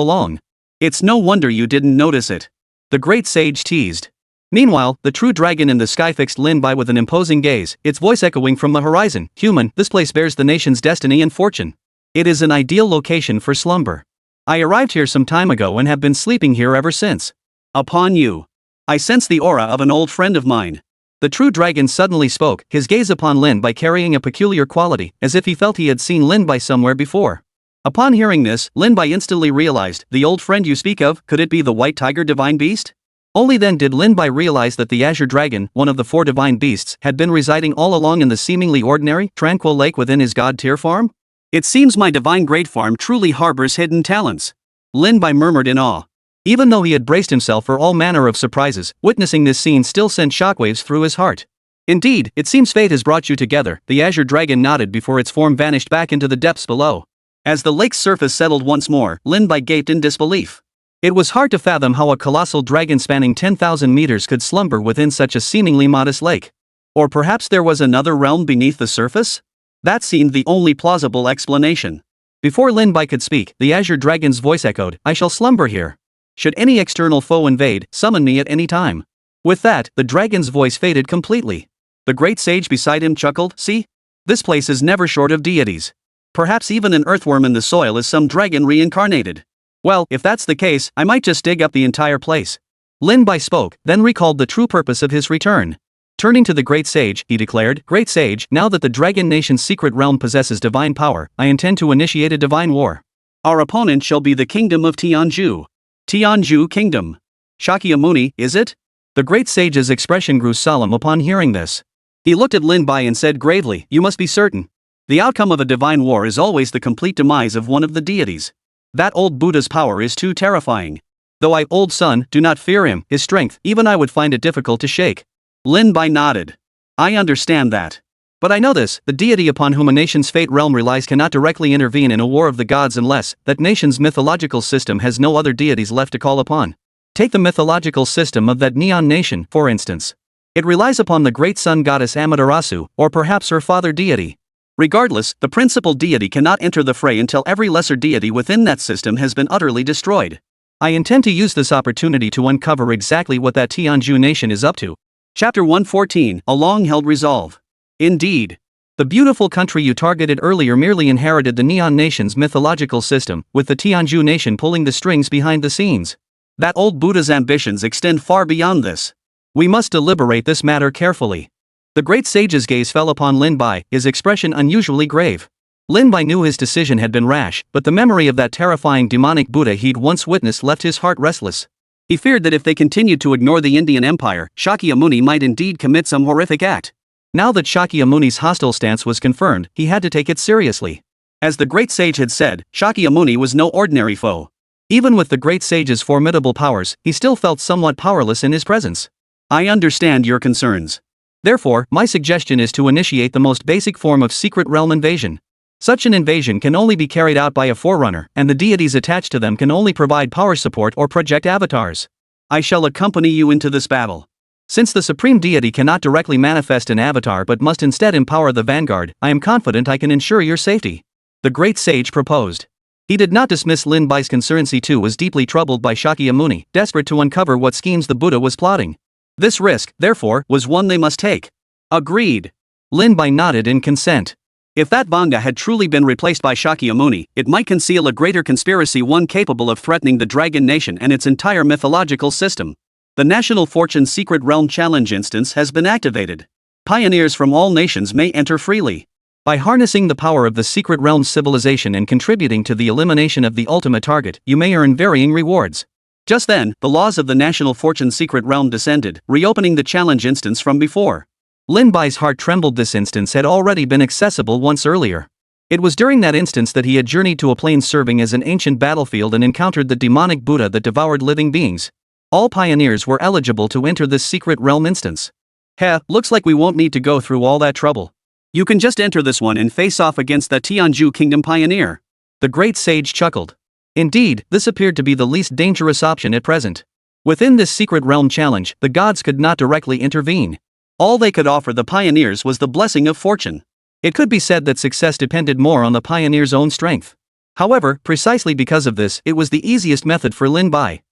along. It's no wonder you didn't notice it. The great sage teased. Meanwhile, the true dragon in the sky fixed Lin Bai with an imposing gaze, its voice echoing from the horizon. Human, this place bears the nation's destiny and fortune. It is an ideal location for slumber. I arrived here some time ago and have been sleeping here ever since. Upon you. I sense the aura of an old friend of mine. The true dragon suddenly spoke, his gaze upon Lin Bai carrying a peculiar quality, as if he felt he had seen Lin Bai somewhere before. Upon hearing this, Lin Bai instantly realized, the old friend you speak of, could it be the white tiger divine beast? Only then did Lin Bai realize that the azure dragon, one of the 4 divine beasts, had been residing all along in the seemingly ordinary, tranquil lake within his god-tier farm? It seems my divine great farm truly harbors hidden talents. Lin Bai murmured in awe. Even though he had braced himself for all manner of surprises, witnessing this scene still sent shockwaves through his heart. Indeed, it seems fate has brought you together, the azure dragon nodded before its form vanished back into the depths below. As the lake's surface settled once more, Lin Bai gaped in disbelief. It was hard to fathom how a colossal dragon spanning 10,000 meters could slumber within such a seemingly modest lake. Or perhaps there was another realm beneath the surface? That seemed the only plausible explanation. Before Lin Bai could speak, the azure dragon's voice echoed, I shall slumber here. Should any external foe invade, summon me at any time. With that, the dragon's voice faded completely. The great sage beside him chuckled, "See? This place is never short of deities. Perhaps even an earthworm in the soil is some dragon reincarnated. Well, if that's the case, I might just dig up the entire place." Lin Bai spoke, then recalled the true purpose of his return. Turning to the great sage, he declared, "Great sage, now that the dragon nation's secret realm possesses divine power, I intend to initiate a divine war. Our opponent shall be the kingdom of Tianju." Tianju Kingdom. Shakyamuni, is it? The great sage's expression grew solemn upon hearing this. He looked at Lin Bai and said gravely, "You must be certain. The outcome of a divine war is always the complete demise of one of the deities. That old Buddha's power is too terrifying. Though I, old son, do not fear him, his strength, even I would find it difficult to shake." Lin Bai nodded. "I understand that. But I know this, the deity upon whom a nation's fate realm relies cannot directly intervene in a war of the gods unless that nation's mythological system has no other deities left to call upon. Take the mythological system of that Neon nation, for instance. It relies upon the great sun goddess Amaterasu, or perhaps her father deity. Regardless, the principal deity cannot enter the fray until every lesser deity within that system has been utterly destroyed. I intend to use this opportunity to uncover exactly what that Tianju nation is up to." Chapter 114, A Long-Held Resolve. Indeed. The beautiful country you targeted earlier merely inherited the Neon nation's mythological system, with the Tianju nation pulling the strings behind the scenes. That old Buddha's ambitions extend far beyond this. We must deliberate this matter carefully. The great sage's gaze fell upon Lin Bai, his expression unusually grave. Lin Bai knew his decision had been rash, but the memory of that terrifying demonic Buddha he'd once witnessed left his heart restless. He feared that if they continued to ignore the Indian Empire, Shakyamuni might indeed commit some horrific act. Now that Shakyamuni's hostile stance was confirmed, he had to take it seriously. As the great sage had said, Shakyamuni was no ordinary foe. Even with the great sage's formidable powers, he still felt somewhat powerless in his presence. "I understand your concerns. Therefore, my suggestion is to initiate the most basic form of secret realm invasion. Such an invasion can only be carried out by a forerunner, and the deities attached to them can only provide power support or project avatars. I shall accompany you into this battle. Since the supreme deity cannot directly manifest an avatar but must instead empower the vanguard, I am confident I can ensure your safety," the great sage proposed. He did not dismiss Lin Bai's concerns. He too was deeply troubled by Shakyamuni, desperate to uncover what schemes the Buddha was plotting. This risk, therefore, was one they must take. Agreed. Lin Bai nodded in consent. If that manga had truly been replaced by Shakyamuni, it might conceal a greater conspiracy, one capable of threatening the Dragon Nation and its entire mythological system. The National Fortune Secret Realm Challenge instance has been activated. Pioneers from all nations may enter freely. By harnessing the power of the Secret Realm's civilization and contributing to the elimination of the ultimate target, you may earn varying rewards. Just then, the laws of the National Fortune Secret Realm descended, reopening the challenge instance from before. Lin Bai's heart trembled. This instance had already been accessible once earlier. It was during that instance that he had journeyed to a plane serving as an ancient battlefield and encountered the demonic Buddha that devoured living beings. All pioneers were eligible to enter this secret realm instance. Looks like we won't need to go through all that trouble. You can just enter this one and face off against the Tianju Kingdom pioneer. The great sage chuckled. Indeed, this appeared to be the least dangerous option at present. Within this secret realm challenge, the gods could not directly intervene. All they could offer the pioneers was the blessing of fortune. It could be said that success depended more on the pioneer's own strength. However, precisely because of this, it was the easiest method for Lin Bai.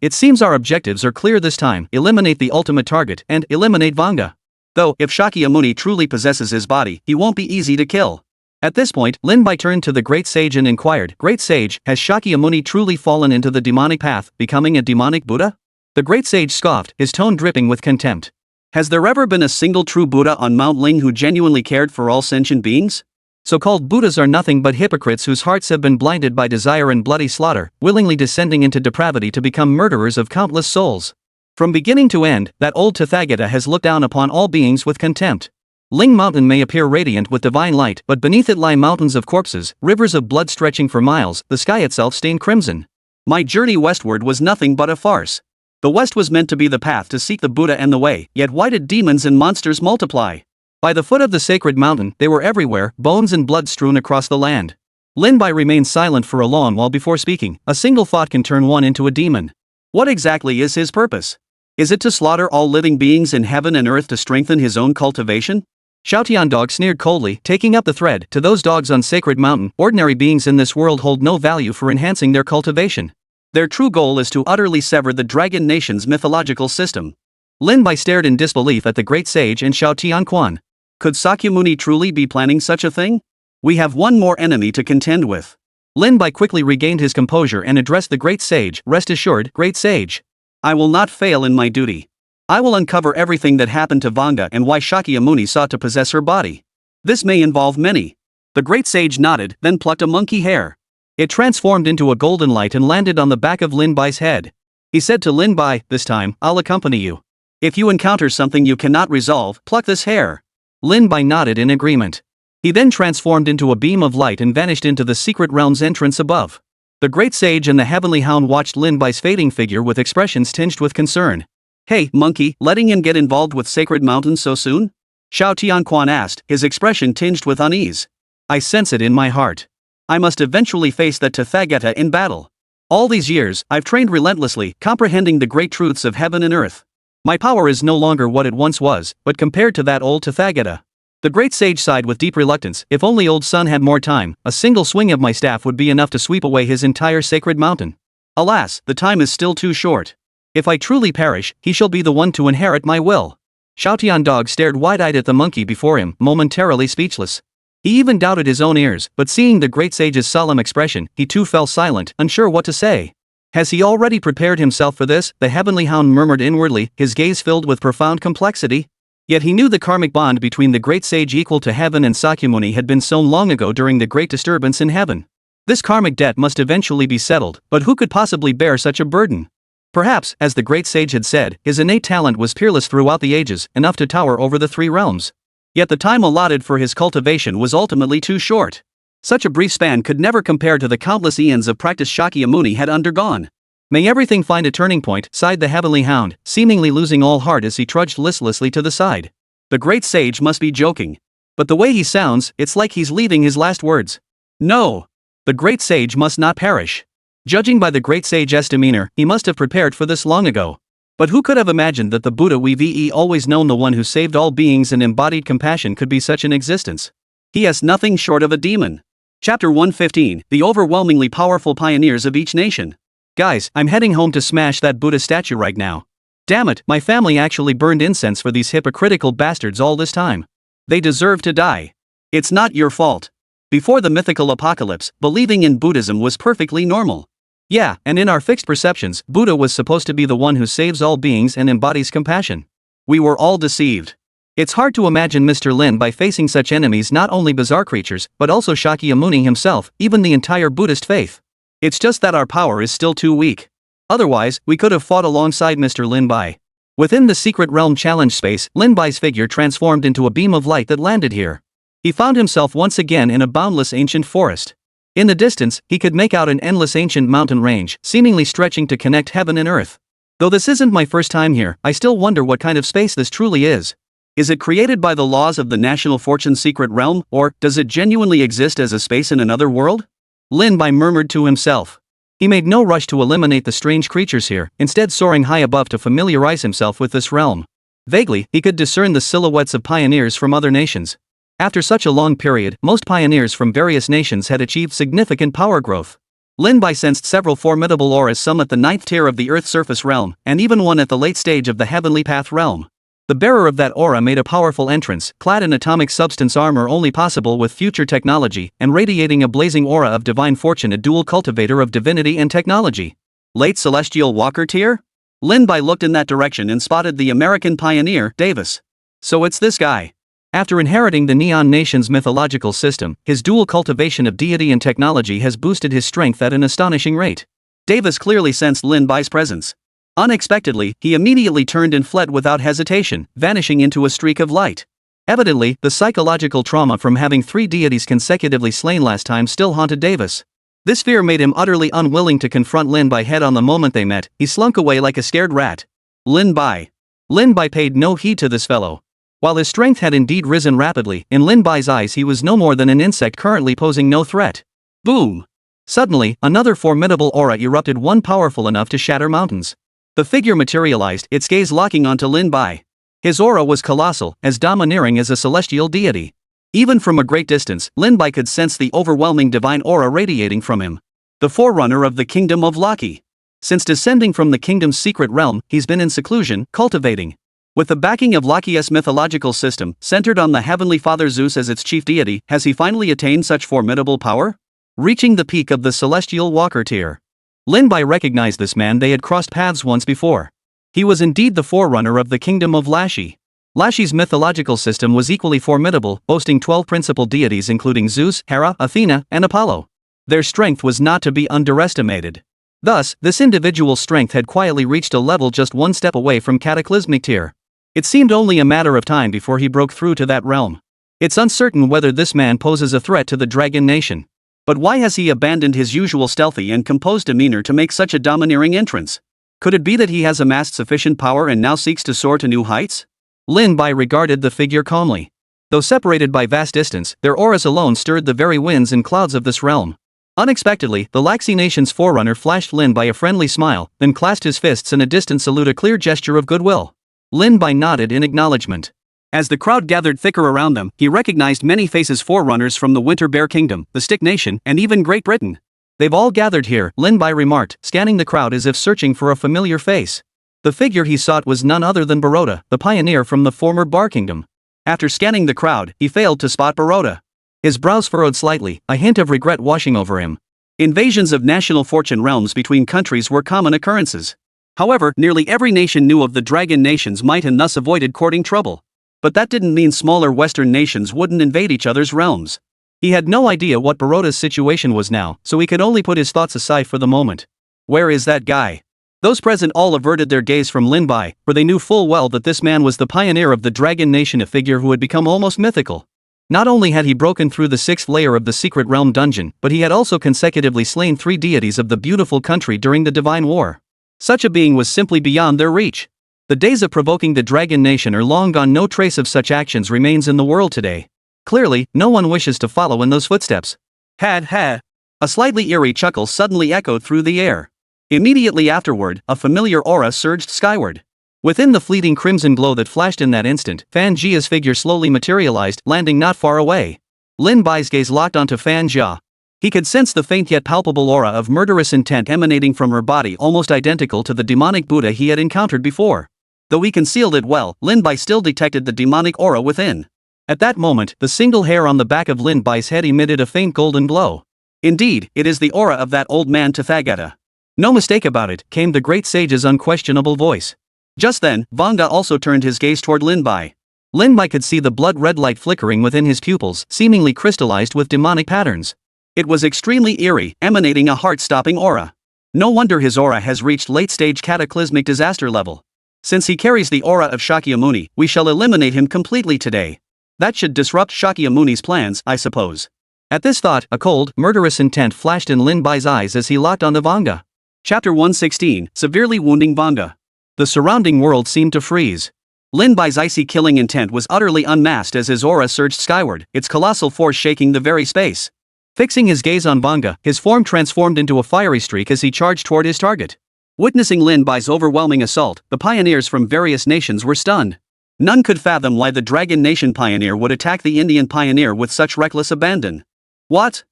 It seems our objectives are clear this time: eliminate the ultimate target and eliminate Vanga. Though, if Shakyamuni truly possesses his body, he won't be easy to kill. At this point, Lin Bai turned to the great sage and inquired, "Great sage, has Shakyamuni truly fallen into the demonic path, becoming a demonic Buddha?" The great sage scoffed, his tone dripping with contempt. Has there ever been a single true Buddha on Mount Ling who genuinely cared for all sentient beings? So-called Buddhas are nothing but hypocrites whose hearts have been blinded by desire and bloody slaughter, willingly descending into depravity to become murderers of countless souls. From beginning to end, that old Tathagata has looked down upon all beings with contempt. Ling Mountain may appear radiant with divine light, but beneath it lie mountains of corpses, rivers of blood stretching for miles, the sky itself stained crimson. My journey westward was nothing but a farce. The West was meant to be the path to seek the Buddha and the way, yet why did demons and monsters multiply? By the foot of the sacred mountain, they were everywhere, bones and blood strewn across the land. Lin Bai remained silent for a long while before speaking. A single thought can turn one into a demon. What exactly is his purpose? Is it to slaughter all living beings in heaven and earth to strengthen his own cultivation? Xiaotian sneered coldly, taking up the thread. To those dogs on sacred mountain, ordinary beings in this world hold no value for enhancing their cultivation. Their true goal is to utterly sever the Dragon Nation's mythological system. Lin Bai stared in disbelief at the great sage and Xiao Tianquan. Could Sakyamuni truly be planning such a thing? We have one more enemy to contend with. Lin Bai quickly regained his composure and addressed the great sage. Rest assured, great sage. I will not fail in my duty. I will uncover everything that happened to Vanga and why Shakyamuni sought to possess her body. This may involve many. The great sage nodded, then plucked a monkey hair. It transformed into a golden light and landed on the back of Lin Bai's head. He said to Lin Bai, this time, I'll accompany you. If you encounter something you cannot resolve, pluck this hair. Lin Bai nodded in agreement. He then transformed into a beam of light and vanished into the secret realm's entrance above. The great sage and the heavenly hound watched Lin Bai's fading figure with expressions tinged with concern. Hey, monkey, letting him get involved with sacred mountains so soon? Xiao Tianquan asked, his expression tinged with unease. I sense it in my heart. I must eventually face that Tathagata in battle. All these years, I've trained relentlessly, comprehending the great truths of heaven and earth. My power is no longer what it once was, but compared to that old Tathagata. The great sage sighed with deep reluctance. If only old Sun had more time, a single swing of my staff would be enough to sweep away his entire sacred mountain. Alas, the time is still too short. If I truly perish, he shall be the one to inherit my will. Xiaotian Dog stared wide-eyed at the monkey before him, momentarily speechless. He even doubted his own ears, but seeing the great sage's solemn expression, he too fell silent, unsure what to say. Has he already prepared himself for this? The heavenly hound murmured inwardly, his gaze filled with profound complexity. Yet he knew the karmic bond between the great sage equal to heaven and Sakyamuni had been sown long ago during the great disturbance in heaven. This karmic debt must eventually be settled, but who could possibly bear such a burden? Perhaps, as the great sage had said, his innate talent was peerless throughout the ages, enough to tower over the three realms. Yet the time allotted for his cultivation was ultimately too short. Such a brief span could never compare to the countless eons of practice Shakyamuni had undergone. May everything find a turning point, sighed the heavenly hound, seemingly losing all heart as he trudged listlessly to the side. The great sage must be joking. But the way he sounds, it's like he's leaving his last words. No! The great sage must not perish. Judging by the great sage's demeanor, he must have prepared for this long ago. But who could have imagined that the Buddha we've always known, the one who saved all beings and embodied compassion, could be such an existence? He has nothing short of a demon. Chapter 115, The Overwhelmingly Powerful Pioneers of Each Nation. Guys, I'm heading home to smash that Buddha statue right now. Damn it, my family actually burned incense for these hypocritical bastards all this time. They deserve to die. It's not your fault. Before the mythical apocalypse, believing in Buddhism was perfectly normal. Yeah, and in our fixed perceptions, Buddha was supposed to be the one who saves all beings and embodies compassion. We were all deceived. It's hard to imagine Mr. Lin Bai facing such enemies, not only bizarre creatures, but also Shakyamuni himself, even the entire Buddhist faith. It's just that our power is still too weak. Otherwise, we could have fought alongside Mr. Lin Bai. Within the secret realm challenge space, Lin Bai's figure transformed into a beam of light that landed here. He found himself once again in a boundless ancient forest. In the distance, he could make out an endless ancient mountain range, seemingly stretching to connect heaven and earth. Though this isn't my first time here, I still wonder what kind of space this truly is. Is it created by the laws of the National Fortune secret realm, or does it genuinely exist as a space in another world? Lin Bai murmured to himself. He made no rush to eliminate the strange creatures here, instead soaring high above to familiarize himself with this realm. Vaguely, he could discern the silhouettes of pioneers from other nations. After such a long period, most pioneers from various nations had achieved significant power growth. Lin Bai sensed several formidable auras, some at the 9th tier of the Earth surface realm, and even one at the late stage of the Heavenly Path realm. The bearer of that aura made a powerful entrance, clad in atomic substance armor only possible with future technology, and radiating a blazing aura of divine fortune, a dual cultivator of divinity and technology. Late celestial walker tier? Lin Bai looked in that direction and spotted the American pioneer, Davis. So it's this guy. After inheriting the Neon Nation's mythological system, his dual cultivation of deity and technology has boosted his strength at an astonishing rate. Davis clearly sensed Lin Bai's presence. Unexpectedly, he immediately turned and fled without hesitation, vanishing into a streak of light. Evidently, the psychological trauma from having 3 deities consecutively slain last time still haunted Davis. This fear made him utterly unwilling to confront Lin Bai head on. The moment they met, he slunk away like a scared rat. Lin Bai. Lin Bai paid no heed to this fellow. While his strength had indeed risen rapidly, in Lin Bai's eyes he was no more than an insect currently posing no threat. Boom! Suddenly, another formidable aura erupted, one powerful enough to shatter mountains. The figure materialized, its gaze locking onto Lin Bai. His aura was colossal, as domineering as a celestial deity. Even from a great distance, Lin Bai could sense the overwhelming divine aura radiating from him. The forerunner of the kingdom of Laki. Since descending from the kingdom's secret realm, he's been in seclusion, cultivating. With the backing of Lakia's mythological system, centered on the heavenly father Zeus as its chief deity, has he finally attained such formidable power? Reaching the peak of the celestial walker tier. Lin Bai recognized this man. They had crossed paths once before. He was indeed the forerunner of the kingdom of Lashi. Lashi's mythological system was equally formidable, boasting 12 principal deities including Zeus, Hera, Athena, and Apollo. Their strength was not to be underestimated. Thus, this individual's strength had quietly reached a level just one step away from cataclysmic tier. It seemed only a matter of time before he broke through to that realm. It's uncertain whether this man poses a threat to the Dragon Nation. But why has he abandoned his usual stealthy and composed demeanor to make such a domineering entrance? Could it be that he has amassed sufficient power and now seeks to soar to new heights? Lin Bai regarded the figure calmly. Though separated by vast distance, their auras alone stirred the very winds and clouds of this realm. Unexpectedly, the Laxi nation's forerunner flashed Lin Bai a friendly smile, then clasped his fists in a distant salute, a clear gesture of goodwill. Lin Bai nodded in acknowledgement. As the crowd gathered thicker around them, he recognized many faces, forerunners from the Winter Bear Kingdom, the Stick Nation, and even Great Britain. They've all gathered here, Lin Bai remarked, scanning the crowd as if searching for a familiar face. The figure he sought was none other than Baroda, the pioneer from the former Bar Kingdom. After scanning the crowd, he failed to spot Baroda. His brows furrowed slightly, a hint of regret washing over him. Invasions of national fortune realms between countries were common occurrences. However, nearly every nation knew of the Dragon Nation's might and thus avoided courting trouble. But that didn't mean smaller Western nations wouldn't invade each other's realms. He had no idea what Baroda's situation was now, so he could only put his thoughts aside for the moment. Where is that guy? Those present all averted their gaze from Lin Bai, for they knew full well that this man was the pioneer of the Dragon Nation, a figure who had become almost mythical. Not only had he broken through the 6th layer of the Secret Realm dungeon, but he had also consecutively slain 3 deities of the beautiful country during the Divine War. Such a being was simply beyond their reach. The days of provoking the Dragon Nation are long gone. No trace of such actions remains in the world today. Clearly, no one wishes to follow in those footsteps. Had. A slightly eerie chuckle suddenly echoed through the air. Immediately afterward, a familiar aura surged skyward. Within the fleeting crimson glow that flashed in that instant, Fan Jia's figure slowly materialized, landing not far away. Lin Bai's gaze locked onto Fan Jia. He could sense the faint yet palpable aura of murderous intent emanating from her body, almost identical to the demonic Buddha he had encountered before. Though he concealed it well, Lin Bai still detected the demonic aura within. At that moment, the single hair on the back of Lin Bai's head emitted a faint golden glow. Indeed, it is the aura of that old man Tathagata. No mistake about it, came the great sage's unquestionable voice. Just then, Vanga also turned his gaze toward Lin Bai. Lin Bai could see the blood-red light flickering within his pupils, seemingly crystallized with demonic patterns. It was extremely eerie, emanating a heart-stopping aura. No wonder his aura has reached late-stage cataclysmic disaster level. Since he carries the aura of Shakyamuni, we shall eliminate him completely today. That should disrupt Shakyamuni's plans, I suppose. At this thought, a cold, murderous intent flashed in Lin Bai's eyes as he locked onto Vanga. Chapter 116, Severely Wounding Vanga. The surrounding world seemed to freeze. Lin Bai's icy killing intent was utterly unmasked as his aura surged skyward, its colossal force shaking the very space. Fixing his gaze on Vanga, his form transformed into a fiery streak as he charged toward his target. Witnessing Lin Bai's overwhelming assault, the pioneers from various nations were stunned. None could fathom why the Dragon Nation pioneer would attack the Indian pioneer with such reckless abandon. What's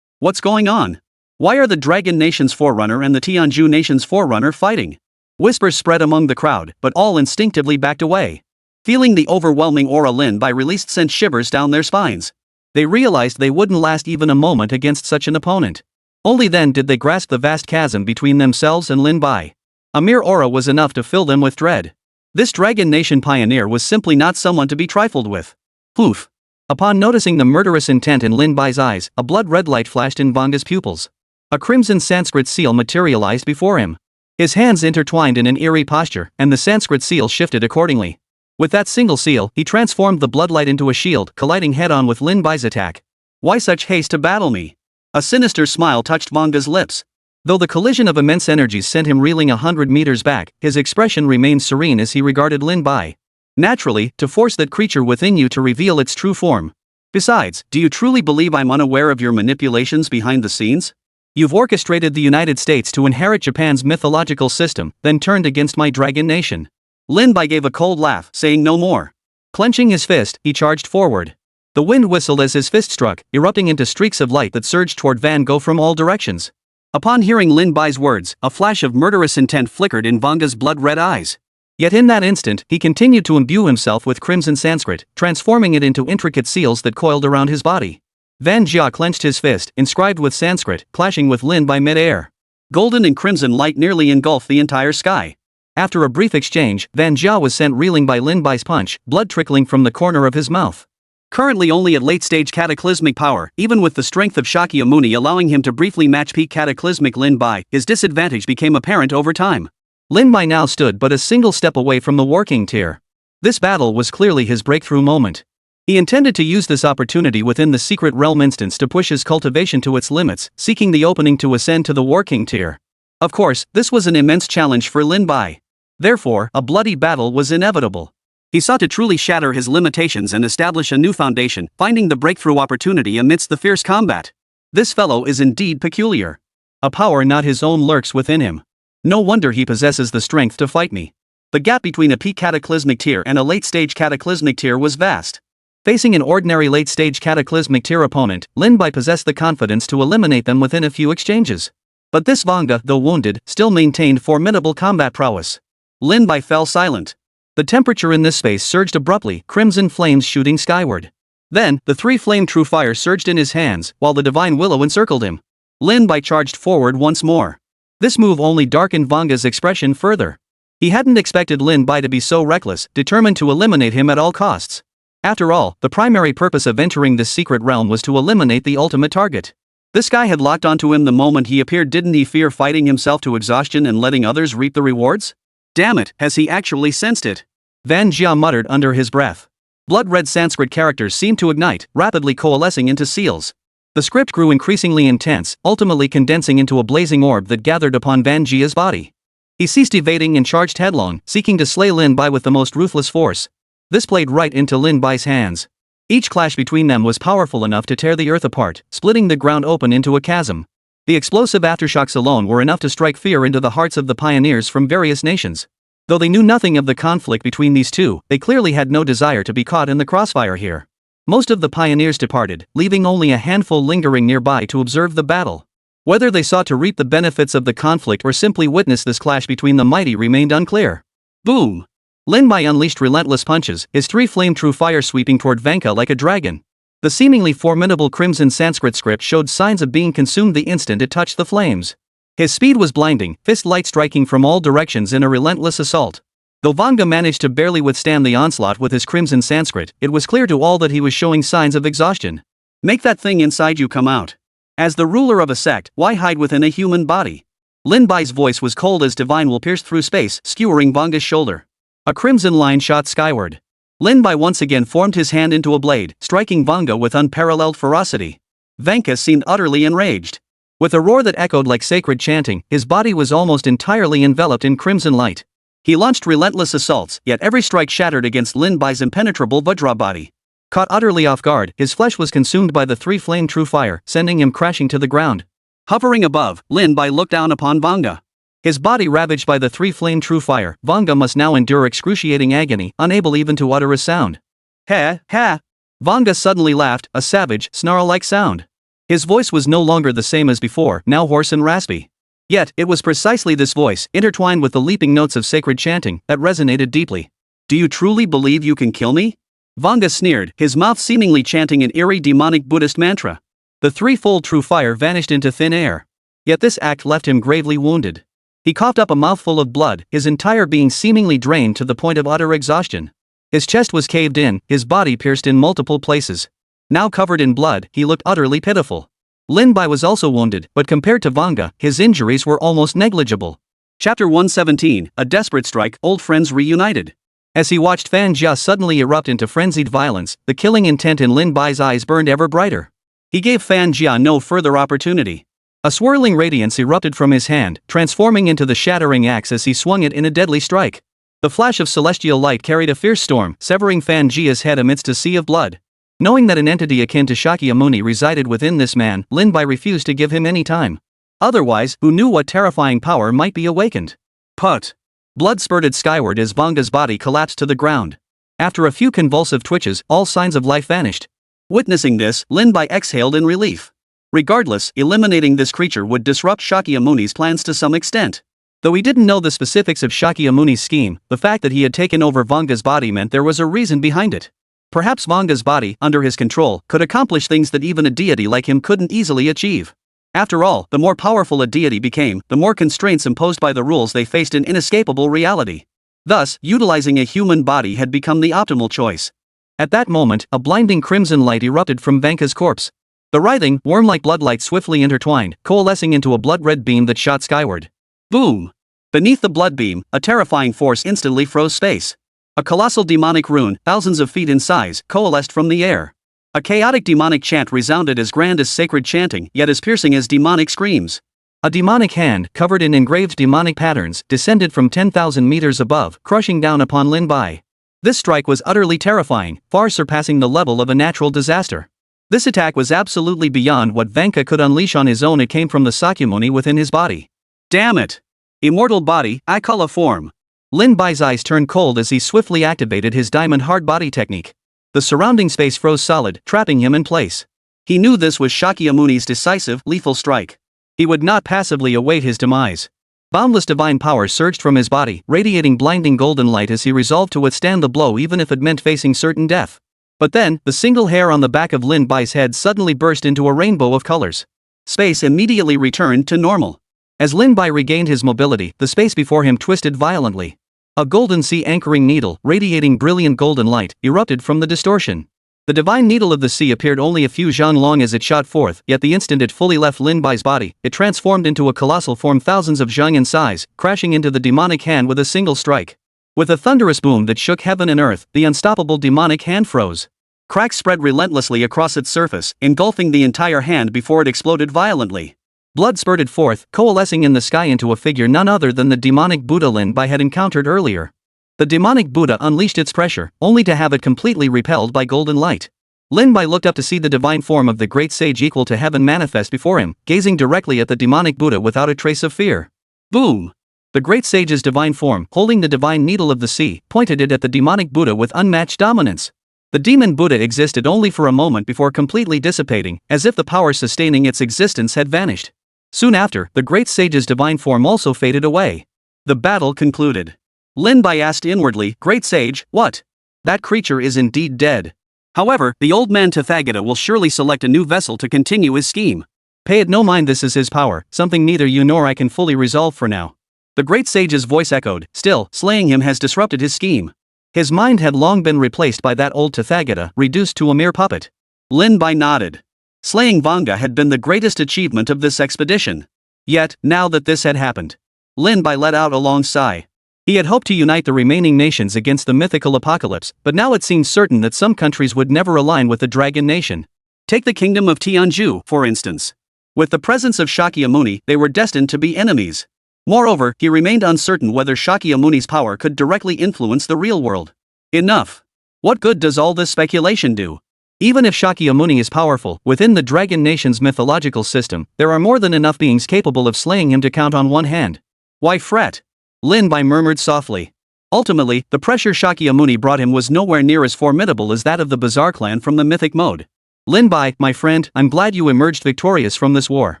going on? Why are the Dragon Nation's forerunner and the Tianju Nation's forerunner fighting? Whispers spread among the crowd, but all instinctively backed away. Feeling the overwhelming aura Lin Bai released sent shivers down their spines. They realized they wouldn't last even a moment against such an opponent. Only then did they grasp the vast chasm between themselves and Lin Bai. A mere aura was enough to fill them with dread. This Dragon Nation pioneer was simply not someone to be trifled with. Poof! Upon noticing the murderous intent in Lin Bai's eyes, a blood-red light flashed in Vanga's pupils. A crimson Sanskrit seal materialized before him. His hands intertwined in an eerie posture, and the Sanskrit seal shifted accordingly. With that single seal, he transformed the bloodlight into a shield, colliding head-on with Lin Bai's attack. Why such haste to battle me? A sinister smile touched Vanga's lips. Though the collision of immense energies sent him reeling 100 meters back, his expression remained serene as he regarded Lin Bai. Naturally, to force that creature within you to reveal its true form. Besides, do you truly believe I'm unaware of your manipulations behind the scenes? You've orchestrated the United States to inherit Japan's mythological system, then turned against my Dragon Nation. Lin Bai gave a cold laugh, saying no more. Clenching his fist, he charged forward. The wind whistled as his fist struck, erupting into streaks of light that surged toward Van Gogh from all directions. Upon hearing Lin Bai's words, a flash of murderous intent flickered in Vanga's blood-red eyes. Yet in that instant, he continued to imbue himself with crimson Sanskrit, transforming it into intricate seals that coiled around his body. Van Jia clenched his fist, inscribed with Sanskrit, clashing with Lin Bai mid-air. Golden and crimson light nearly engulfed the entire sky. After a brief exchange, Van Jia was sent reeling by Lin Bai's punch, blood trickling from the corner of his mouth. Currently only at late-stage cataclysmic power, even with the strength of Shakyamuni allowing him to briefly match peak cataclysmic Lin Bai, his disadvantage became apparent over time. Lin Bai now stood but a single step away from the Working Tier. This battle was clearly his breakthrough moment. He intended to use this opportunity within the Secret Realm instance to push his cultivation to its limits, seeking the opening to ascend to the Working Tier. Of course, this was an immense challenge for Lin Bai. Therefore, a bloody battle was inevitable. He sought to truly shatter his limitations and establish a new foundation, finding the breakthrough opportunity amidst the fierce combat. This fellow is indeed peculiar. A power not his own lurks within him. No wonder he possesses the strength to fight me. The gap between a peak cataclysmic tier and a late-stage cataclysmic tier was vast. Facing an ordinary late-stage cataclysmic tier opponent, Lin Bai possessed the confidence to eliminate them within a few exchanges. But this Vanga, though wounded, still maintained formidable combat prowess. Lin Bai fell silent. The temperature in this space surged abruptly, crimson flames shooting skyward. Then, the three-flame true fire surged in his hands, while the divine willow encircled him. Lin Bai charged forward once more. This move only darkened Vanga's expression further. He hadn't expected Lin Bai to be so reckless, determined to eliminate him at all costs. After all, the primary purpose of entering this secret realm was to eliminate the ultimate target. This guy had locked onto him the moment he appeared. Didn't he fear fighting himself to exhaustion and letting others reap the rewards? Damn it, has he actually sensed it? Van Jia muttered under his breath. Blood-red Sanskrit characters seemed to ignite, rapidly coalescing into seals. The script grew increasingly intense, ultimately condensing into a blazing orb that gathered upon Van Jia's body. He ceased evading and charged headlong, seeking to slay Lin Bai with the most ruthless force. This played right into Lin Bai's hands. Each clash between them was powerful enough to tear the earth apart, splitting the ground open into a chasm. The explosive aftershocks alone were enough to strike fear into the hearts of the pioneers from various nations. Though they knew nothing of the conflict between these two, they clearly had no desire to be caught in the crossfire here. Most of the pioneers departed, leaving only a handful lingering nearby to observe the battle. Whether they sought to reap the benefits of the conflict or simply witness this clash between the mighty remained unclear. Boom! Lin Bai unleashed relentless punches, his three-flame true fire sweeping toward Vanka like a dragon. The seemingly formidable crimson Sanskrit script showed signs of being consumed the instant it touched the flames. His speed was blinding, fist light striking from all directions in a relentless assault. Though Vanga managed to barely withstand the onslaught with his crimson Sanskrit, it was clear to all that he was showing signs of exhaustion. Make that thing inside you come out. As the ruler of a sect, why hide within a human body? Lin Bai's voice was cold as divine will pierced through space, skewering Vanga's shoulder. A crimson line shot skyward. Lin Bai once again formed his hand into a blade, striking Vanga with unparalleled ferocity. Vanka seemed utterly enraged. With a roar that echoed like sacred chanting, his body was almost entirely enveloped in crimson light. He launched relentless assaults, yet every strike shattered against Lin Bai's impenetrable Vajra body. Caught utterly off guard, his flesh was consumed by the three-flame true fire, sending him crashing to the ground. Hovering above, Lin Bai looked down upon Vanga. His body ravaged by the three-flame true fire, Vanga must now endure excruciating agony, unable even to utter a sound. Ha, ha! Vanga suddenly laughed, a savage, snarl-like sound. His voice was no longer the same as before, now hoarse and raspy. Yet, it was precisely this voice, intertwined with the leaping notes of sacred chanting, that resonated deeply. Do you truly believe you can kill me? Vanga sneered, his mouth seemingly chanting an eerie demonic Buddhist mantra. The threefold true fire vanished into thin air. Yet this act left him gravely wounded. He coughed up a mouthful of blood, his entire being seemingly drained to the point of utter exhaustion. His chest was caved in, his body pierced in multiple places. Now covered in blood, he looked utterly pitiful. Lin Bai was also wounded, but compared to Vanga, his injuries were almost negligible. Chapter 117, A Desperate Strike, Old Friends Reunited. As he watched Fan Jia suddenly erupt into frenzied violence, the killing intent in Lin Bai's eyes burned ever brighter. He gave Fan Jia no further opportunity. A swirling radiance erupted from his hand, transforming into the shattering axe as he swung it in a deadly strike. The flash of celestial light carried a fierce storm, severing Fan Jia's head amidst a sea of blood. Knowing that an entity akin to Shakyamuni resided within this man, Lin Bai refused to give him any time. Otherwise, who knew what terrifying power might be awakened? Put! Blood spurted skyward as Vanga's body collapsed to the ground. After a few convulsive twitches, all signs of life vanished. Witnessing this, Lin Bai exhaled in relief. Regardless, eliminating this creature would disrupt Shakyamuni's plans to some extent. Though he didn't know the specifics of Shakyamuni's scheme, the fact that he had taken over Vanga's body meant there was a reason behind it. Perhaps Vanga's body, under his control, could accomplish things that even a deity like him couldn't easily achieve. After all, the more powerful a deity became, the more constraints imposed by the rules they faced in inescapable reality. Thus, utilizing a human body had become the optimal choice. At that moment, a blinding crimson light erupted from Vanka's corpse. The writhing, worm-like bloodlight swiftly intertwined, coalescing into a blood-red beam that shot skyward. Boom! Beneath the blood beam, a terrifying force instantly froze space. A colossal demonic rune, thousands of feet in size, coalesced from the air. A chaotic demonic chant resounded as grand as sacred chanting, yet as piercing as demonic screams. A demonic hand, covered in engraved demonic patterns, descended from 10,000 meters above, crushing down upon Lin Bai. This strike was utterly terrifying, far surpassing the level of a natural disaster. This attack was absolutely beyond what Vanka could unleash on his own. It came from the Sakyamuni within his body. Damn it! Immortal body, I call a form. Lin Bai's eyes turned cold as he swiftly activated his diamond hard body technique. The surrounding space froze solid, trapping him in place. He knew this was Shakyamuni's decisive, lethal strike. He would not passively await his demise. Boundless divine power surged from his body, radiating blinding golden light as he resolved to withstand the blow even if it meant facing certain death. But then, the single hair on the back of Lin Bai's head suddenly burst into a rainbow of colors. Space immediately returned to normal. As Lin Bai regained his mobility, the space before him twisted violently. A golden sea anchoring needle, radiating brilliant golden light, erupted from the distortion. The divine needle of the sea appeared only a few zhang long as it shot forth, yet the instant it fully left Lin Bai's body, it transformed into a colossal form thousands of zhang in size, crashing into the demonic hand with a single strike. With a thunderous boom that shook heaven and earth, the unstoppable demonic hand froze. Cracks spread relentlessly across its surface, engulfing the entire hand before it exploded violently. Blood spurted forth, coalescing in the sky into a figure none other than the demonic Buddha Lin Bai had encountered earlier. The demonic Buddha unleashed its pressure, only to have it completely repelled by golden light. Lin Bai looked up to see the divine form of the great sage equal to heaven manifest before him, gazing directly at the demonic Buddha without a trace of fear. Boom! The great sage's divine form, holding the divine needle of the sea, pointed it at the demonic Buddha with unmatched dominance. The demon Buddha existed only for a moment before completely dissipating, as if the power sustaining its existence had vanished. Soon after, the great sage's divine form also faded away. The battle concluded. Lin Bai asked inwardly, "Great sage, what? That creature is indeed dead. However, the old man Tathagata will surely select a new vessel to continue his scheme. Pay it no mind, this is his power, something neither you nor I can fully resolve for now." The great sage's voice echoed, "Still, slaying him has disrupted his scheme." His mind had long been replaced by that old Tathagata, reduced to a mere puppet. Lin Bai nodded. Slaying Vanga had been the greatest achievement of this expedition. Yet, now that this had happened, Lin Bai let out a long sigh. He had hoped to unite the remaining nations against the mythical apocalypse, but now it seemed certain that some countries would never align with the Dragon Nation. Take the kingdom of Tianju, for instance. With the presence of Shakyamuni, they were destined to be enemies. Moreover, he remained uncertain whether Shakyamuni's power could directly influence the real world. Enough. What good does all this speculation do? Even if Shakyamuni is powerful, within the Dragon Nation's mythological system, there are more than enough beings capable of slaying him to count on one hand. Why fret? Lin Bai murmured softly. Ultimately, the pressure Shakyamuni brought him was nowhere near as formidable as that of the Bazaar clan from the mythic mode. "Lin Bai, my friend, I'm glad you emerged victorious from this war."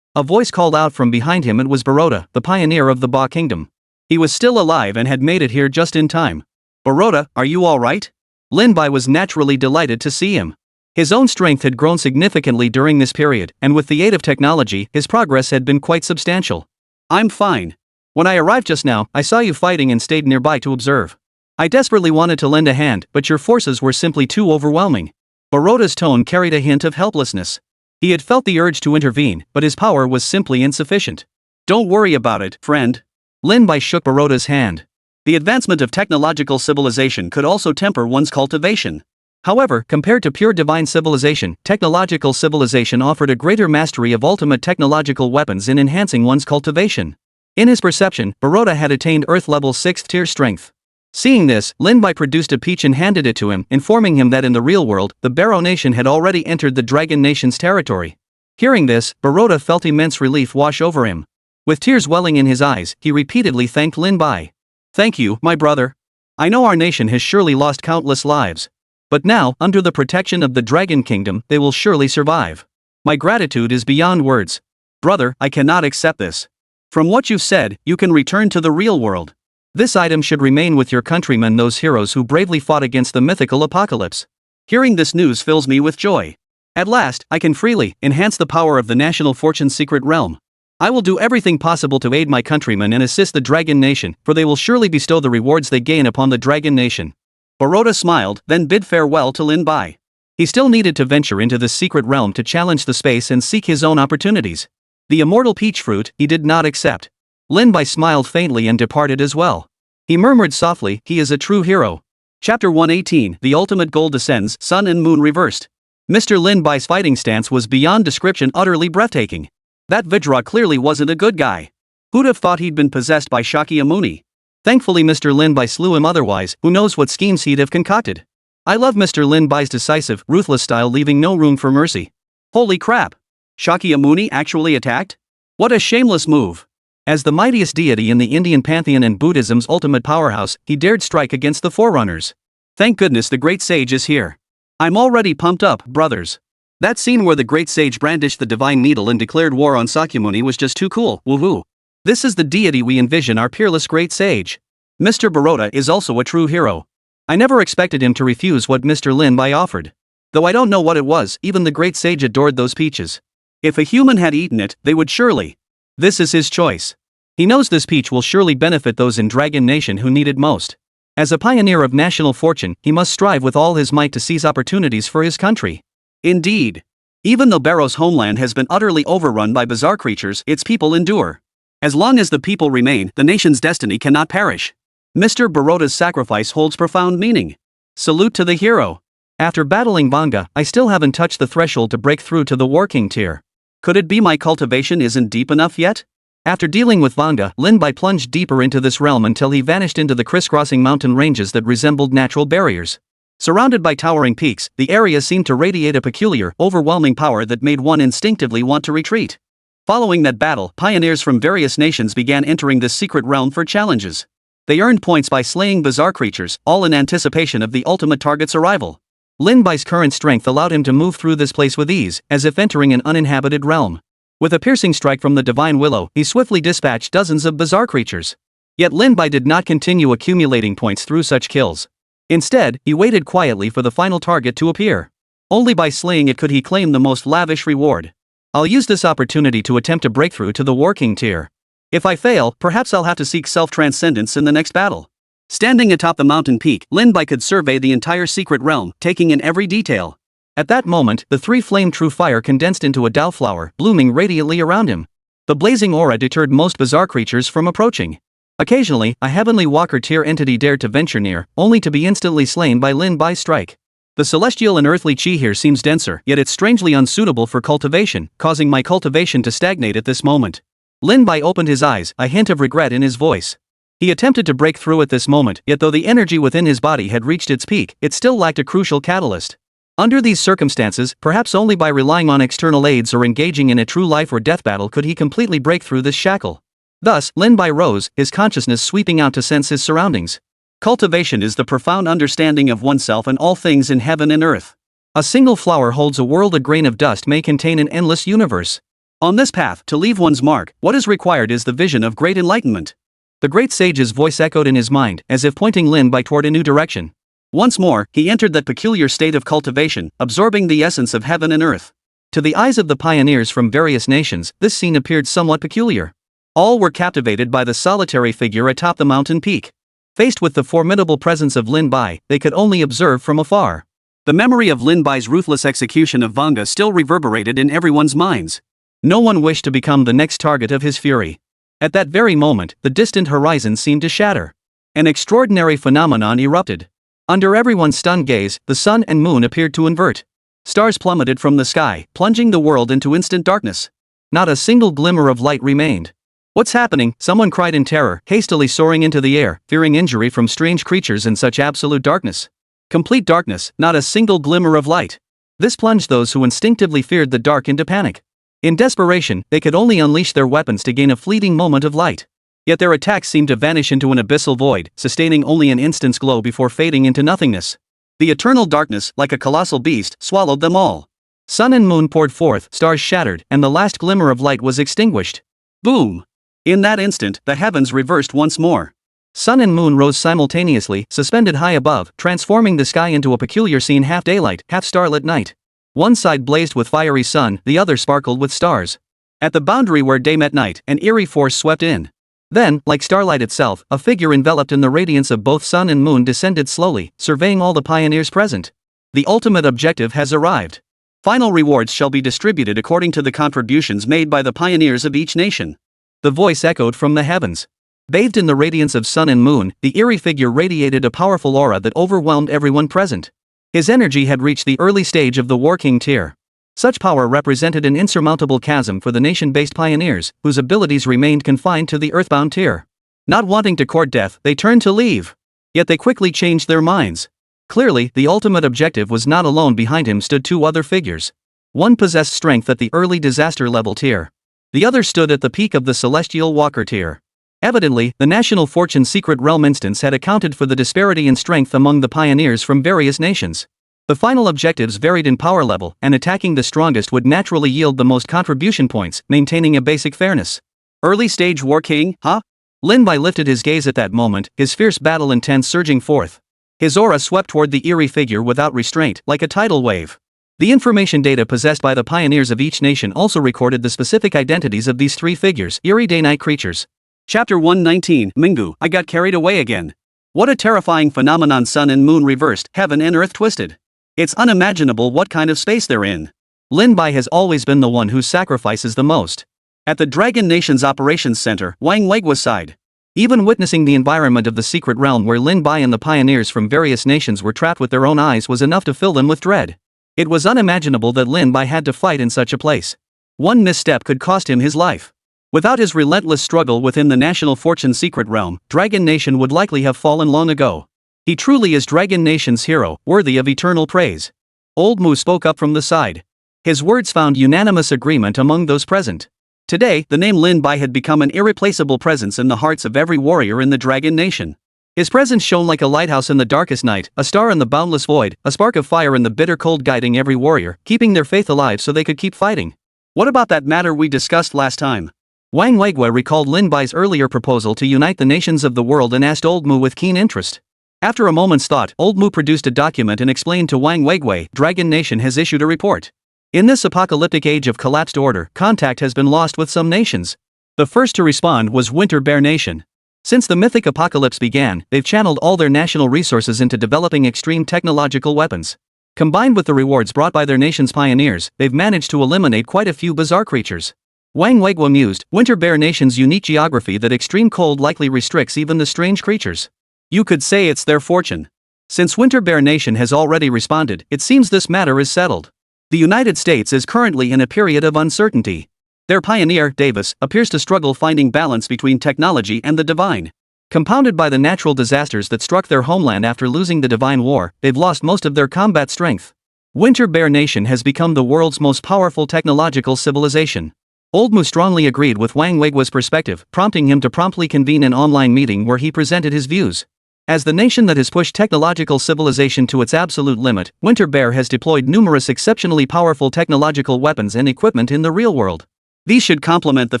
A voice called out from behind him. It was Baroda, the pioneer of the Ba kingdom. He was still alive and had made it here just in time. "Baroda, are you all right?" Lin Bai was naturally delighted to see him. His own strength had grown significantly during this period, and with the aid of technology, his progress had been quite substantial. "I'm fine. When I arrived just now, I saw you fighting and stayed nearby to observe. I desperately wanted to lend a hand, but your forces were simply too overwhelming." Baroda's tone carried a hint of helplessness. He had felt the urge to intervene, but his power was simply insufficient. "Don't worry about it, friend." Lin Bai shook Baroda's hand. The advancement of technological civilization could also temper one's cultivation. However, compared to pure divine civilization, technological civilization offered a greater mastery of ultimate technological weapons in enhancing one's cultivation. In his perception, Baroda had attained Earth-level 6th tier strength. Seeing this, Lin Bai produced a peach and handed it to him, informing him that in the real world, the Barrow Nation had already entered the Dragon Nation's territory. Hearing this, Baroda felt immense relief wash over him. With tears welling in his eyes, he repeatedly thanked Lin Bai. "Thank you, my brother. I know our nation has surely lost countless lives. But now, under the protection of the Dragon Kingdom, they will surely survive. My gratitude is beyond words. Brother, I cannot accept this. From what you've said, you can return to the real world. This item should remain with your countrymen, those heroes who bravely fought against the mythical apocalypse. Hearing this news fills me with joy. At last, I can freely enhance the power of the national fortune's secret realm. I will do everything possible to aid my countrymen and assist the Dragon Nation, for they will surely bestow the rewards they gain upon the Dragon Nation. Baroda smiled, then bid farewell to Lin Bai. He still needed to venture into this secret realm to challenge the space and seek his own opportunities. The immortal peach fruit he did not accept. Lin Bai smiled faintly and departed as well. He murmured softly, he is a true hero. Chapter 118, The Ultimate Goal Descends, Sun and Moon Reversed. Mr. Lin Bai's fighting stance was beyond description, utterly breathtaking. That Vajra clearly wasn't a good guy. Who'd have thought he'd been possessed by Shakyamuni? Thankfully Mr. Lin Bai slew him, otherwise, who knows what schemes he'd have concocted. I love Mr. Lin Bai's decisive, ruthless style, leaving no room for mercy. Holy crap! Shakyamuni actually attacked? What a shameless move! As the mightiest deity in the Indian pantheon and Buddhism's ultimate powerhouse, he dared strike against the Forerunners. Thank goodness the great sage is here. I'm already pumped up, brothers. That scene where the great sage brandished the divine needle and declared war on Shakyamuni was just too cool, woohoo. This is the deity we envision, our peerless great sage. Mr. Baroda is also a true hero. I never expected him to refuse what Mr. Lin Bai offered. Though I don't know what it was, even the great sage adored those peaches. If a human had eaten it, they would surely. This is his choice. He knows this peach will surely benefit those in Dragon Nation who need it most. As a pioneer of national fortune, he must strive with all his might to seize opportunities for his country. Indeed. Even though Barrow's homeland has been utterly overrun by bizarre creatures, its people endure. As long as the people remain, the nation's destiny cannot perish. Mr. Baroda's sacrifice holds profound meaning. Salute to the hero. After battling Vanga, I still haven't touched the threshold to break through to the working tier. Could it be my cultivation isn't deep enough yet? After dealing with Vanga, Lin Bai plunged deeper into this realm until he vanished into the crisscrossing mountain ranges that resembled natural barriers. Surrounded by towering peaks, the area seemed to radiate a peculiar, overwhelming power that made one instinctively want to retreat. Following that battle, pioneers from various nations began entering this secret realm for challenges. They earned points by slaying bizarre creatures, all in anticipation of the ultimate target's arrival. Lin Bai's current strength allowed him to move through this place with ease, as if entering an uninhabited realm. With a piercing strike from the divine willow, he swiftly dispatched dozens of bizarre creatures. Yet Lin Bai did not continue accumulating points through such kills. Instead, he waited quietly for the final target to appear. Only by slaying it could he claim the most lavish reward. I'll use this opportunity to attempt a breakthrough to the working tier. If I fail, perhaps I'll have to seek self-transcendence in the next battle. Standing atop the mountain peak, Lin Bai could survey the entire secret realm, taking in every detail. At that moment, the three-flame true fire condensed into a Dao flower, blooming radiantly around him. The blazing aura deterred most bizarre creatures from approaching. Occasionally, a heavenly walker tier entity dared to venture near, only to be instantly slain by Lin Bai's strike. The celestial and earthly chi here seems denser, yet it's strangely unsuitable for cultivation, causing my cultivation to stagnate at this moment. Lin Bai opened his eyes, a hint of regret in his voice. He attempted to break through at this moment, yet though the energy within his body had reached its peak, it still lacked a crucial catalyst. Under these circumstances, perhaps only by relying on external aids or engaging in a true life or death battle could he completely break through this shackle. Thus, Lin Bai rose, his consciousness sweeping out to sense his surroundings. Cultivation is the profound understanding of oneself and all things in heaven and earth. A single flower holds a world, a grain of dust may contain an endless universe. On this path, to leave one's mark, what is required is the vision of great enlightenment. The great sage's voice echoed in his mind, as if pointing Lin Bai toward a new direction. Once more, he entered that peculiar state of cultivation, absorbing the essence of heaven and earth. To the eyes of the pioneers from various nations, this scene appeared somewhat peculiar. All were captivated by the solitary figure atop the mountain peak. Faced with the formidable presence of Lin Bai, they could only observe from afar. The memory of Lin Bai's ruthless execution of Vanga still reverberated in everyone's minds. No one wished to become the next target of his fury. At that very moment, the distant horizon seemed to shatter. An extraordinary phenomenon erupted. Under everyone's stunned gaze, the sun and moon appeared to invert. Stars plummeted from the sky, plunging the world into instant darkness. Not a single glimmer of light remained. What's happening? Someone cried in terror, hastily soaring into the air, fearing injury from strange creatures in such absolute darkness. Complete darkness, not a single glimmer of light. This plunged those who instinctively feared the dark into panic. In desperation, they could only unleash their weapons to gain a fleeting moment of light. Yet their attacks seemed to vanish into an abyssal void, sustaining only an instant's glow before fading into nothingness. The eternal darkness, like a colossal beast, swallowed them all. Sun and moon poured forth, stars shattered, and the last glimmer of light was extinguished. Boom! In that instant, the heavens reversed once more. Sun and moon rose simultaneously, suspended high above, transforming the sky into a peculiar scene, half daylight, half starlit night. One side blazed with fiery sun, the other sparkled with stars. At the boundary where day met night, an eerie force swept in. Then, like starlight itself, a figure enveloped in the radiance of both sun and moon descended slowly, surveying all the pioneers present. The ultimate objective has arrived. Final rewards shall be distributed according to the contributions made by the pioneers of each nation. The voice echoed from the heavens. Bathed in the radiance of sun and moon, the eerie figure radiated a powerful aura that overwhelmed everyone present. His energy had reached the early stage of the War King tier. Such power represented an insurmountable chasm for the nation-based pioneers, whose abilities remained confined to the earthbound tier. Not wanting to court death, they turned to leave. Yet they quickly changed their minds. Clearly, the ultimate objective was not alone. Behind him stood two other figures. One possessed strength at the early disaster level tier. The other stood at the peak of the celestial walker tier. Evidently, the National Fortune Secret Realm instance had accounted for the disparity in strength among the pioneers from various nations. The final objectives varied in power level, and attacking the strongest would naturally yield the most contribution points, maintaining a basic fairness. Early stage War King, huh? Lin Bai lifted his gaze at that moment, his fierce battle intent surging forth. His aura swept toward the eerie figure without restraint, like a tidal wave. The information data possessed by the pioneers of each nation also recorded the specific identities of these three figures, eerie day-night creatures. Chapter 119, Mingu, I got carried away again. What a terrifying phenomenon. Sun and moon reversed, heaven and earth twisted. It's unimaginable what kind of space they're in. Lin Bai has always been the one who sacrifices the most. At the Dragon Nation's operations center, Wang Weiguo sighed. Even witnessing the environment of the secret realm where Lin Bai and the pioneers from various nations were trapped with their own eyes was enough to fill them with dread. It was unimaginable that Lin Bai had to fight in such a place. One misstep could cost him his life. Without his relentless struggle within the National Fortune Secret Realm, Dragon Nation would likely have fallen long ago. He truly is Dragon Nation's hero, worthy of eternal praise. Old Mu spoke up from the side. His words found unanimous agreement among those present. Today, the name Lin Bai had become an irreplaceable presence in the hearts of every warrior in the Dragon Nation. His presence shone like a lighthouse in the darkest night, a star in the boundless void, a spark of fire in the bitter cold guiding every warrior, keeping their faith alive so they could keep fighting. What about that matter we discussed last time? Wang Weiguo recalled Lin Bai's earlier proposal to unite the nations of the world and asked Old Mu with keen interest. After a moment's thought, Old Mu produced a document and explained to Wang Weiguo, Dragon Nation has issued a report. In this apocalyptic age of collapsed order, contact has been lost with some nations. The first to respond was Winter Bear Nation. Since the mythic apocalypse began, they've channeled all their national resources into developing extreme technological weapons. Combined with the rewards brought by their nation's pioneers, they've managed to eliminate quite a few bizarre creatures. Wang Weiguo mused, Winter Bear Nation's unique geography that extreme cold likely restricts even the strange creatures. You could say it's their fortune. Since Winter Bear Nation has already responded, it seems this matter is settled. The United States is currently in a period of uncertainty. Their pioneer, Davis, appears to struggle finding balance between technology and the divine. Compounded by the natural disasters that struck their homeland after losing the Divine War, they've lost most of their combat strength. Winter Bear Nation has become the world's most powerful technological civilization. Old Mu strongly agreed with Wang Weiguo's perspective, prompting him to promptly convene an online meeting where he presented his views. As the nation that has pushed technological civilization to its absolute limit, Winter Bear has deployed numerous exceptionally powerful technological weapons and equipment in the real world. These should complement the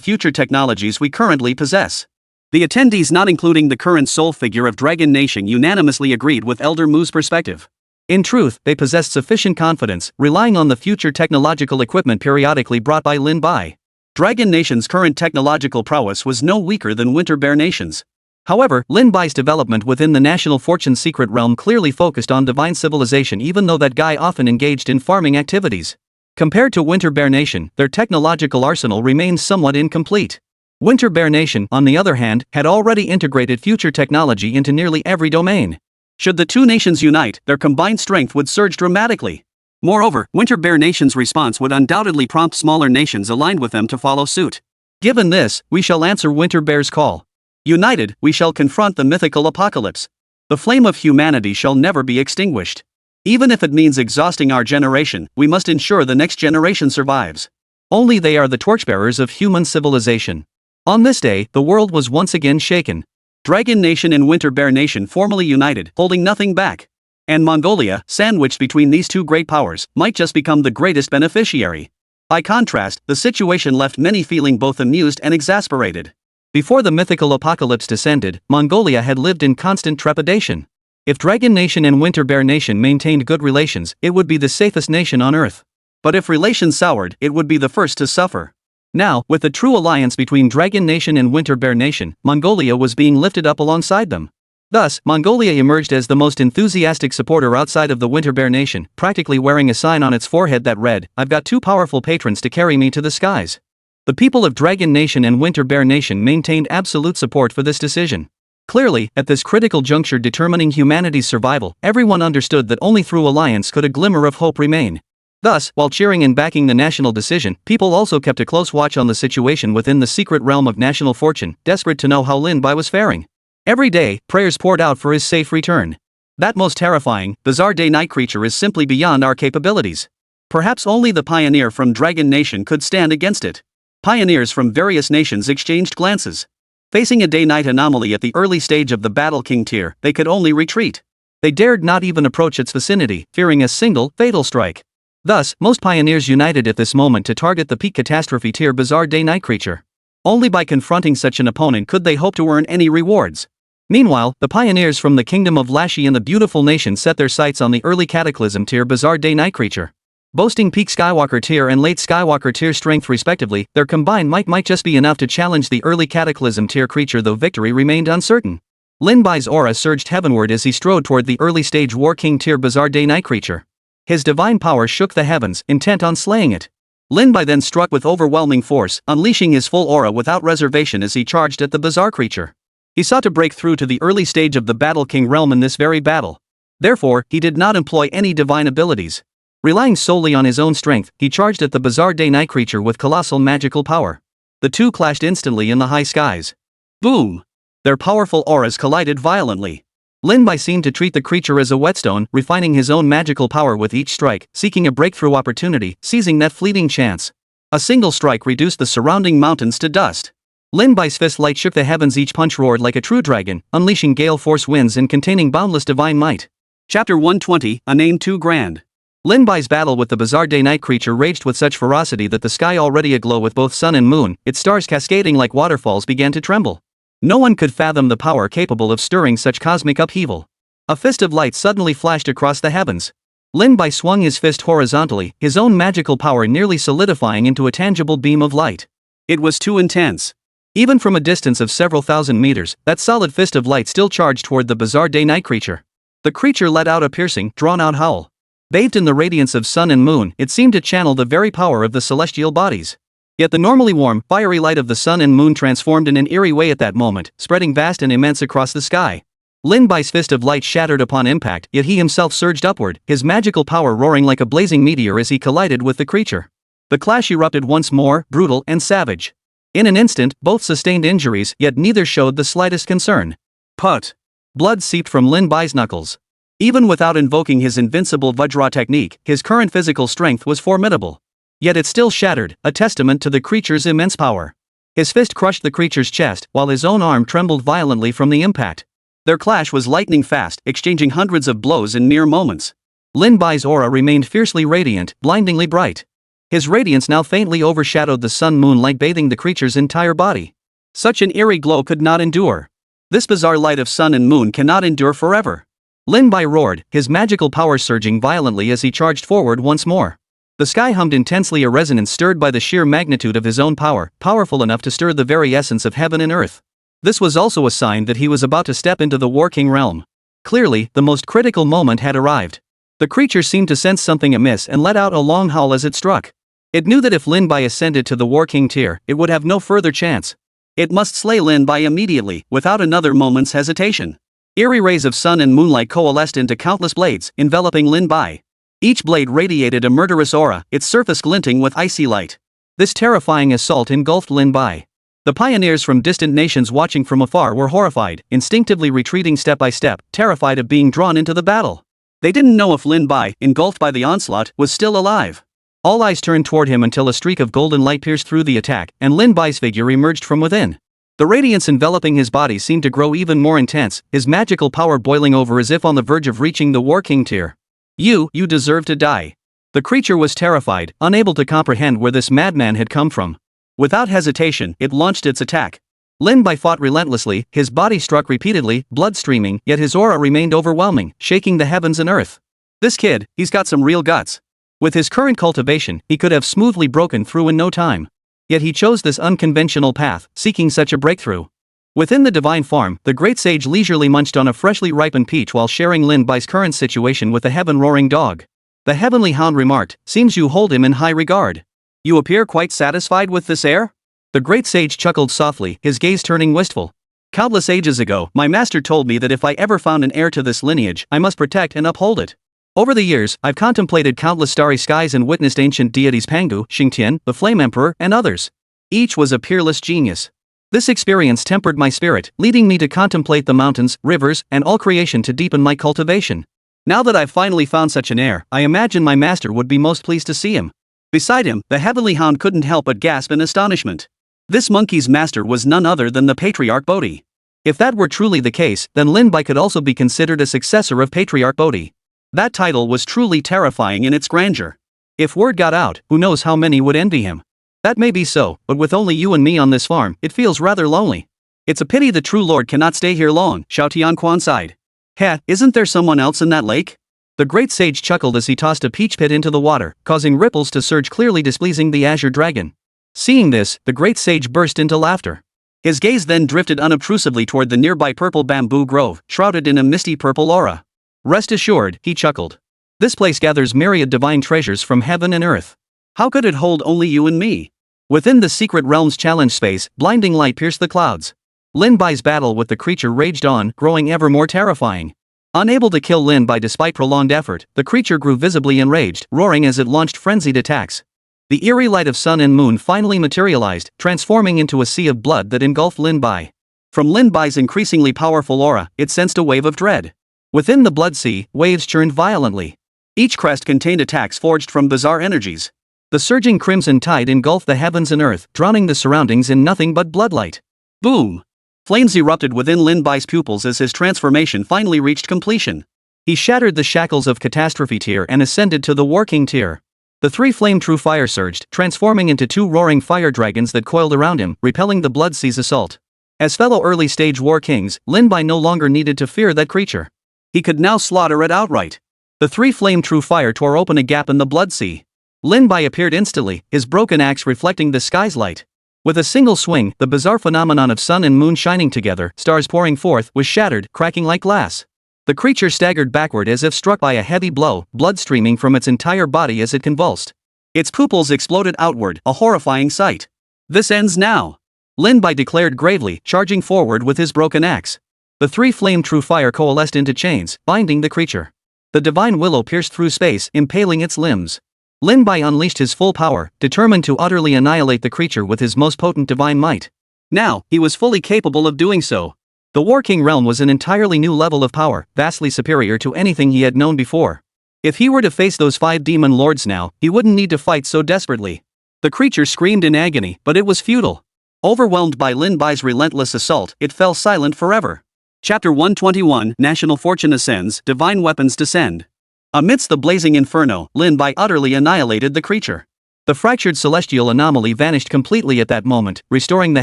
future technologies we currently possess. The attendees, not including the current sole figure of Dragon Nation, unanimously agreed with Elder Mu's perspective. In truth, they possessed sufficient confidence, relying on the future technological equipment periodically brought by Lin Bai. Dragon Nation's current technological prowess was no weaker than Winter Bear Nation's. However, Lin Bai's development within the National Fortune Secret Realm clearly focused on divine civilization, even though that guy often engaged in farming activities. Compared to Winter Bear Nation, their technological arsenal remains somewhat incomplete. Winter Bear Nation, on the other hand, had already integrated future technology into nearly every domain. Should the two nations unite, their combined strength would surge dramatically. Moreover, Winter Bear Nation's response would undoubtedly prompt smaller nations aligned with them to follow suit. Given this, we shall answer Winter Bear's call. United, we shall confront the mythical apocalypse. The flame of humanity shall never be extinguished. Even if it means exhausting our generation, we must ensure the next generation survives. Only they are the torchbearers of human civilization. On this day, the world was once again shaken. Dragon Nation and Winter Bear Nation formally united, holding nothing back. And Mongolia, sandwiched between these two great powers, might just become the greatest beneficiary. By contrast, the situation left many feeling both amused and exasperated. Before the mythical apocalypse descended, Mongolia had lived in constant trepidation. If Dragon Nation and Winter Bear Nation maintained good relations, it would be the safest nation on Earth. But if relations soured, it would be the first to suffer. Now, with the true alliance between Dragon Nation and Winter Bear Nation, Mongolia was being lifted up alongside them. Thus, Mongolia emerged as the most enthusiastic supporter outside of the Winter Bear Nation, practically wearing a sign on its forehead that read, "I've got two powerful patrons to carry me to the skies." The people of Dragon Nation and Winter Bear Nation maintained absolute support for this decision. Clearly, at this critical juncture determining humanity's survival, everyone understood that only through alliance could a glimmer of hope remain. Thus, while cheering and backing the national decision, people also kept a close watch on the situation within the secret realm of national fortune, desperate to know how Lin Bai was faring. Every day, prayers poured out for his safe return. That most terrifying, bizarre day-night creature is simply beyond our capabilities. Perhaps only the pioneer from Dragon Nation could stand against it. Pioneers from various nations exchanged glances. Facing a day-night anomaly at the early stage of the Battle King tier, they could only retreat. They dared not even approach its vicinity, fearing a single, fatal strike. Thus, most pioneers united at this moment to target the peak catastrophe tier bizarre day-night creature. Only by confronting such an opponent could they hope to earn any rewards. Meanwhile, the pioneers from the Kingdom of Lashi and the Beautiful Nation set their sights on the early Cataclysm tier bizarre day-night creature. Boasting peak Skywalker tier and late Skywalker tier strength respectively, their combined might just be enough to challenge the early Cataclysm tier creature, though victory remained uncertain. Lin Bai's aura surged heavenward as he strode toward the early stage War King tier bizarre day-night creature. His divine power shook the heavens, intent on slaying it. Lin Bai then struck with overwhelming force, unleashing his full aura without reservation as he charged at the bizarre creature. He sought to break through to the early stage of the Battle King realm in this very battle. Therefore, he did not employ any divine abilities. Relying solely on his own strength, he charged at the bizarre day-night creature with colossal magical power. The two clashed instantly in the high skies. Boom! Their powerful auras collided violently. Lin Bai seemed to treat the creature as a whetstone, refining his own magical power with each strike, seeking a breakthrough opportunity, seizing that fleeting chance. A single strike reduced the surrounding mountains to dust. Lin Bai's fist light shook the heavens, each punch roared like a true dragon, unleashing gale force winds and containing boundless divine might. Chapter 120, A Name Too Grand. Lin Bai's battle with the bizarre day-night creature raged with such ferocity that the sky, already aglow with both sun and moon, its stars cascading like waterfalls, began to tremble. No one could fathom the power capable of stirring such cosmic upheaval. A fist of light suddenly flashed across the heavens. Lin Bai swung his fist horizontally, his own magical power nearly solidifying into a tangible beam of light. It was too intense. Even from a distance of several thousand meters, that solid fist of light still charged toward the bizarre day-night creature. The creature let out a piercing, drawn-out howl. Bathed in the radiance of sun and moon, it seemed to channel the very power of the celestial bodies. Yet the normally warm, fiery light of the sun and moon transformed in an eerie way at that moment, spreading vast and immense across the sky. Lin Bai's fist of light shattered upon impact, yet he himself surged upward, his magical power roaring like a blazing meteor as he collided with the creature. The clash erupted once more, brutal and savage. In an instant, both sustained injuries, yet neither showed the slightest concern. Put! Blood seeped from Lin Bai's knuckles. Even without invoking his invincible Vajra technique, his current physical strength was formidable. Yet it still shattered, a testament to the creature's immense power. His fist crushed the creature's chest, while his own arm trembled violently from the impact. Their clash was lightning fast, exchanging hundreds of blows in mere moments. Lin Bai's aura remained fiercely radiant, blindingly bright. His radiance now faintly overshadowed the sun-moon light bathing the creature's entire body. Such an eerie glow could not endure. This bizarre light of sun and moon cannot endure forever. Lin Bai roared, his magical power surging violently as he charged forward once more. The sky hummed intensely, a resonance stirred by the sheer magnitude of his own power, powerful enough to stir the very essence of heaven and earth. This was also a sign that he was about to step into the War King realm. Clearly, the most critical moment had arrived. The creature seemed to sense something amiss and let out a long howl as it struck. It knew that if Lin Bai ascended to the War King tier, it would have no further chance. It must slay Lin Bai immediately, without another moment's hesitation. Eerie rays of sun and moonlight coalesced into countless blades, enveloping Lin Bai. Each blade radiated a murderous aura, its surface glinting with icy light. This terrifying assault engulfed Lin Bai. The pioneers from distant nations watching from afar were horrified, instinctively retreating step by step, terrified of being drawn into the battle. They didn't know if Lin Bai, engulfed by the onslaught, was still alive. All eyes turned toward him until a streak of golden light pierced through the attack, and Lin Bai's figure emerged from within. The radiance enveloping his body seemed to grow even more intense, his magical power boiling over as if on the verge of reaching the War King tier. You deserve to die. The creature was terrified, unable to comprehend where this madman had come from. Without hesitation, it launched its attack. Lin Bai fought relentlessly, his body struck repeatedly, blood streaming, yet his aura remained overwhelming, shaking the heavens and earth. This kid, he's got some real guts. With his current cultivation, he could have smoothly broken through in no time. Yet he chose this unconventional path, seeking such a breakthrough. Within the divine farm, the great sage leisurely munched on a freshly ripened peach while sharing Lin Bai's current situation with the heaven-roaring dog. The heavenly hound remarked, "Seems you hold him in high regard. You appear quite satisfied with this heir?" The great sage chuckled softly, his gaze turning wistful. "Countless ages ago, my master told me that if I ever found an heir to this lineage, I must protect and uphold it. Over the years, I've contemplated countless starry skies and witnessed ancient deities Pangu, Xingtian, the Flame Emperor, and others. Each was a peerless genius. This experience tempered my spirit, leading me to contemplate the mountains, rivers, and all creation to deepen my cultivation. Now that I've finally found such an heir, I imagine my master would be most pleased to see him." Beside him, the heavenly hound couldn't help but gasp in astonishment. This monkey's master was none other than the Patriarch Bodhi. If that were truly the case, then Lin Bai could also be considered a successor of Patriarch Bodhi. That title was truly terrifying in its grandeur. If word got out, who knows how many would envy him. That may be so, but with only you and me on this farm, it feels rather lonely. "It's a pity the true lord cannot stay here long," Xiao Tianquan sighed. "Heh, isn't there someone else in that lake?" The great sage chuckled as he tossed a peach pit into the water, causing ripples to surge, clearly displeasing the azure dragon. Seeing this, the great sage burst into laughter. His gaze then drifted unobtrusively toward the nearby purple bamboo grove, shrouded in a misty purple aura. "Rest assured," he chuckled. "This place gathers myriad divine treasures from heaven and earth. How could it hold only you and me?" Within the secret realm's challenge space, blinding light pierced the clouds. Lin Bai's battle with the creature raged on, growing ever more terrifying. Unable to kill Lin Bai despite prolonged effort, the creature grew visibly enraged, roaring as it launched frenzied attacks. The eerie light of sun and moon finally materialized, transforming into a sea of blood that engulfed Lin Bai. From Lin Bai's increasingly powerful aura, it sensed a wave of dread. Within the blood sea, waves churned violently. Each crest contained attacks forged from bizarre energies. The surging crimson tide engulfed the heavens and earth, drowning the surroundings in nothing but bloodlight. Boom! Flames erupted within Lin Bai's pupils as his transformation finally reached completion. He shattered the shackles of Catastrophe tier and ascended to the War King tier. The three flame true fire surged, transforming into two roaring fire dragons that coiled around him, repelling the blood sea's assault. As fellow early stage War Kings, Lin Bai no longer needed to fear that creature. He could now slaughter it outright. The three flame true fire tore open a gap in the blood sea. Lin Bai appeared instantly, his broken axe reflecting the sky's light. With a single swing, the bizarre phenomenon of sun and moon shining together, stars pouring forth, was shattered, cracking like glass. The creature staggered backward as if struck by a heavy blow, blood streaming from its entire body as it convulsed. Its pupils exploded outward, a horrifying sight. "This ends now," Lin Bai declared gravely, charging forward with his broken axe. The three flame true fire coalesced into chains, binding the creature. The divine willow pierced through space, impaling its limbs. Lin Bai unleashed his full power, determined to utterly annihilate the creature with his most potent divine might. Now, he was fully capable of doing so. The War King realm was an entirely new level of power, vastly superior to anything he had known before. If he were to face those 5 demon lords now, he wouldn't need to fight so desperately. The creature screamed in agony, but it was futile. Overwhelmed by Lin Bai's relentless assault, it fell silent forever. Chapter 121, National Fortune Ascends, Divine Weapons Descend. Amidst the blazing inferno, Lin Bai utterly annihilated the creature. The fractured celestial anomaly vanished completely at that moment, restoring the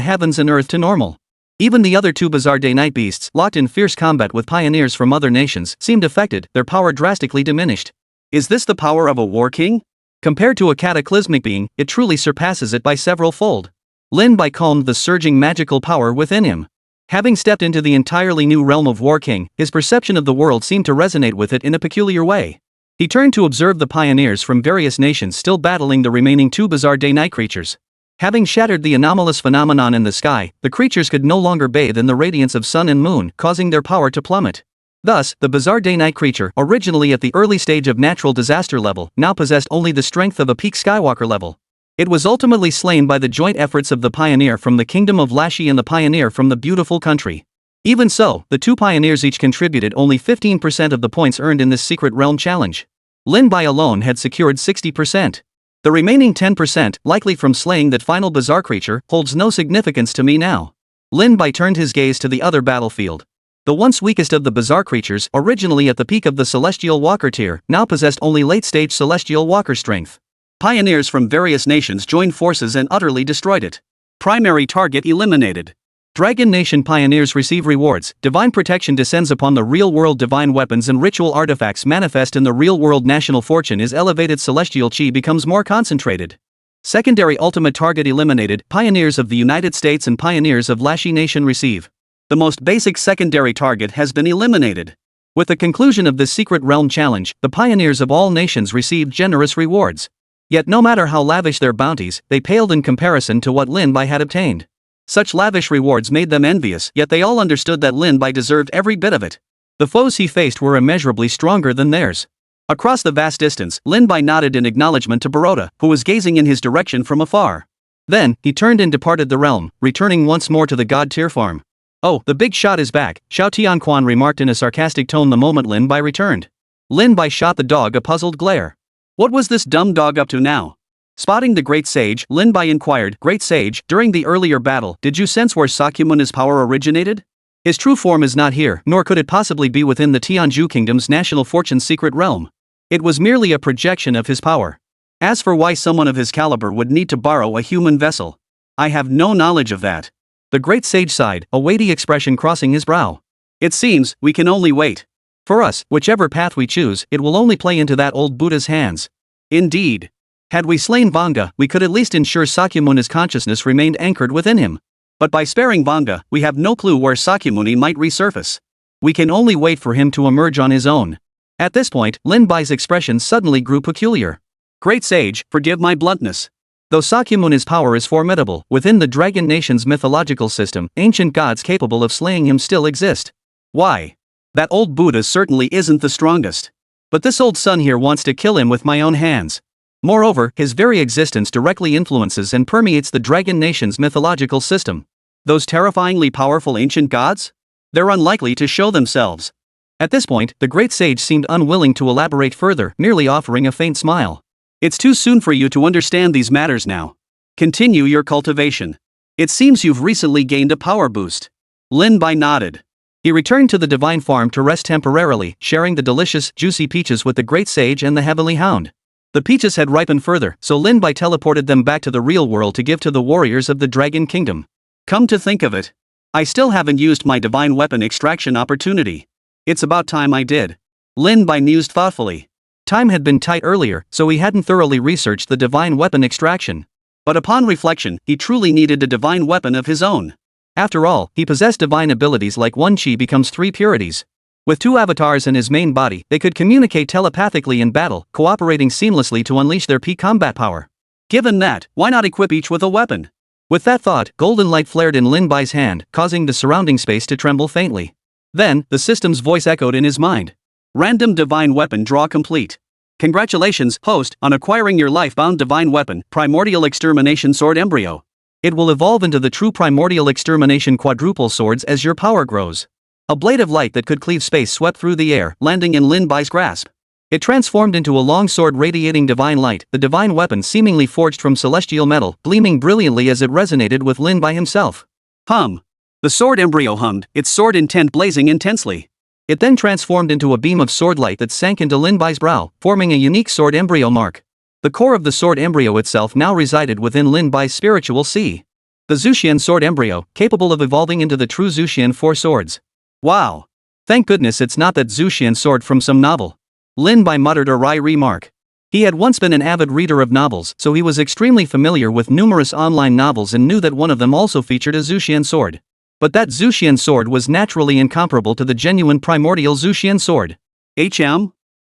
heavens and earth to normal. Even the other 2 bizarre day-night beasts, locked in fierce combat with pioneers from other nations, seemed affected, their power drastically diminished. Is this the power of a War King? Compared to a cataclysmic being, it truly surpasses it by several fold. Lin Bai calmed the surging magical power within him. Having stepped into the entirely new realm of War King, his perception of the world seemed to resonate with it in a peculiar way. He turned to observe the pioneers from various nations still battling the remaining 2 bizarre day-night creatures. Having shattered the anomalous phenomenon in the sky, the creatures could no longer bathe in the radiance of sun and moon, causing their power to plummet. Thus, the bizarre day-night creature, originally at the early stage of natural disaster level, now possessed only the strength of a peak Skywalker level. It was ultimately slain by the joint efforts of the pioneer from the kingdom of Lashi and the pioneer from the beautiful country. Even so, the 2 pioneers each contributed only 15% of the points earned in this secret realm challenge. Lin Bai alone had secured 60%. The remaining 10%, likely from slaying that final bizarre creature, holds no significance to me now. Lin Bai turned his gaze to the other battlefield. The once weakest of the bizarre creatures, originally at the peak of the Celestial Walker tier, now possessed only late-stage Celestial Walker strength. Pioneers from various nations joined forces and utterly destroyed it. Primary target eliminated. Dragon Nation pioneers receive rewards, divine protection descends upon the real-world divine weapons and ritual artifacts manifest in the real-world national fortune is elevated celestial chi becomes more concentrated. Secondary ultimate target eliminated, pioneers of the United States and pioneers of Lashi Nation receive. The most basic secondary target has been eliminated. With the conclusion of this secret realm challenge, the pioneers of all nations received generous rewards. Yet no matter how lavish their bounties, they paled in comparison to what Lin Bai had obtained. Such lavish rewards made them envious, yet they all understood that Lin Bai deserved every bit of it. The foes he faced were immeasurably stronger than theirs. Across the vast distance, Lin Bai nodded in acknowledgement to Baroda, who was gazing in his direction from afar. Then, he turned and departed the realm, returning once more to the god-tier farm. "Oh, the big shot is back," Xiao Tianquan remarked in a sarcastic tone the moment Lin Bai returned. Lin Bai shot the dog a puzzled glare. What was this dumb dog up to now? Spotting the Great Sage, Lin Bai inquired, "Great Sage, during the earlier battle, did you sense where Sakyamuni's power originated? His true form is not here, nor could it possibly be within the Tianzhu Kingdom's national fortune's secret realm. It was merely a projection of his power. As for why someone of his caliber would need to borrow a human vessel, I have no knowledge of that." The Great Sage sighed, a weighty expression crossing his brow. "It seems, we can only wait. For us, whichever path we choose, it will only play into that old Buddha's hands." Indeed. Had we slain Vanga, we could at least ensure Sakyamuni's consciousness remained anchored within him. But by sparing Vanga, we have no clue where Sakyamuni might resurface. We can only wait for him to emerge on his own. At this point, Lin Bai's expression suddenly grew peculiar. "Great Sage, forgive my bluntness. Though Sakyamuni's power is formidable, within the Dragon Nation's mythological system, ancient gods capable of slaying him still exist. Why? That old Buddha certainly isn't the strongest. But this old son here wants to kill him with my own hands. Moreover, his very existence directly influences and permeates the Dragon Nation's mythological system. Those terrifyingly powerful ancient gods? They're unlikely to show themselves." At this point, the Great Sage seemed unwilling to elaborate further, merely offering a faint smile. "It's too soon for you to understand these matters now. Continue your cultivation. It seems you've recently gained a power boost." Lin Bai nodded. He returned to the divine farm to rest temporarily, sharing the delicious, juicy peaches with the Great Sage and the Heavenly Hound. The peaches had ripened further, so Lin Bai teleported them back to the real world to give to the warriors of the Dragon Kingdom. "Come to think of it, I still haven't used my divine weapon extraction opportunity. It's about time I did." Lin Bai mused thoughtfully. Time had been tight earlier, so he hadn't thoroughly researched the divine weapon extraction. But upon reflection, he truly needed a divine weapon of his own. After all, he possessed divine abilities like one chi becomes three purities. With two avatars in his main body, they could communicate telepathically in battle, cooperating seamlessly to unleash their peak combat power. Given that, why not equip each with a weapon? With that thought, golden light flared in Lin Bai's hand, causing the surrounding space to tremble faintly. Then, the system's voice echoed in his mind. "Random divine weapon draw complete. Congratulations, host, on acquiring your life-bound divine weapon, Primordial Extermination Sword Embryo. It will evolve into the true Primordial Extermination Quadruple Swords as your power grows." A blade of light that could cleave space swept through the air, landing in Lin Bai's grasp. It transformed into a long sword radiating divine light, the divine weapon seemingly forged from celestial metal, gleaming brilliantly as it resonated with Lin Bai himself. Hum. The sword embryo hummed, its sword intent blazing intensely. It then transformed into a beam of sword light that sank into Lin Bai's brow, forming a unique sword embryo mark. The core of the sword embryo itself now resided within Lin Bai's spiritual sea. The Zuxian sword embryo, capable of evolving into the true Zuxian four swords. Wow. Thank goodness it's not that Zuxian sword from some novel. Lin Bai muttered a wry remark. He had once been an avid reader of novels, so he was extremely familiar with numerous online novels and knew that one of them also featured a Zuxian sword. But that Zuxian sword was naturally incomparable to the genuine primordial Zuxian sword.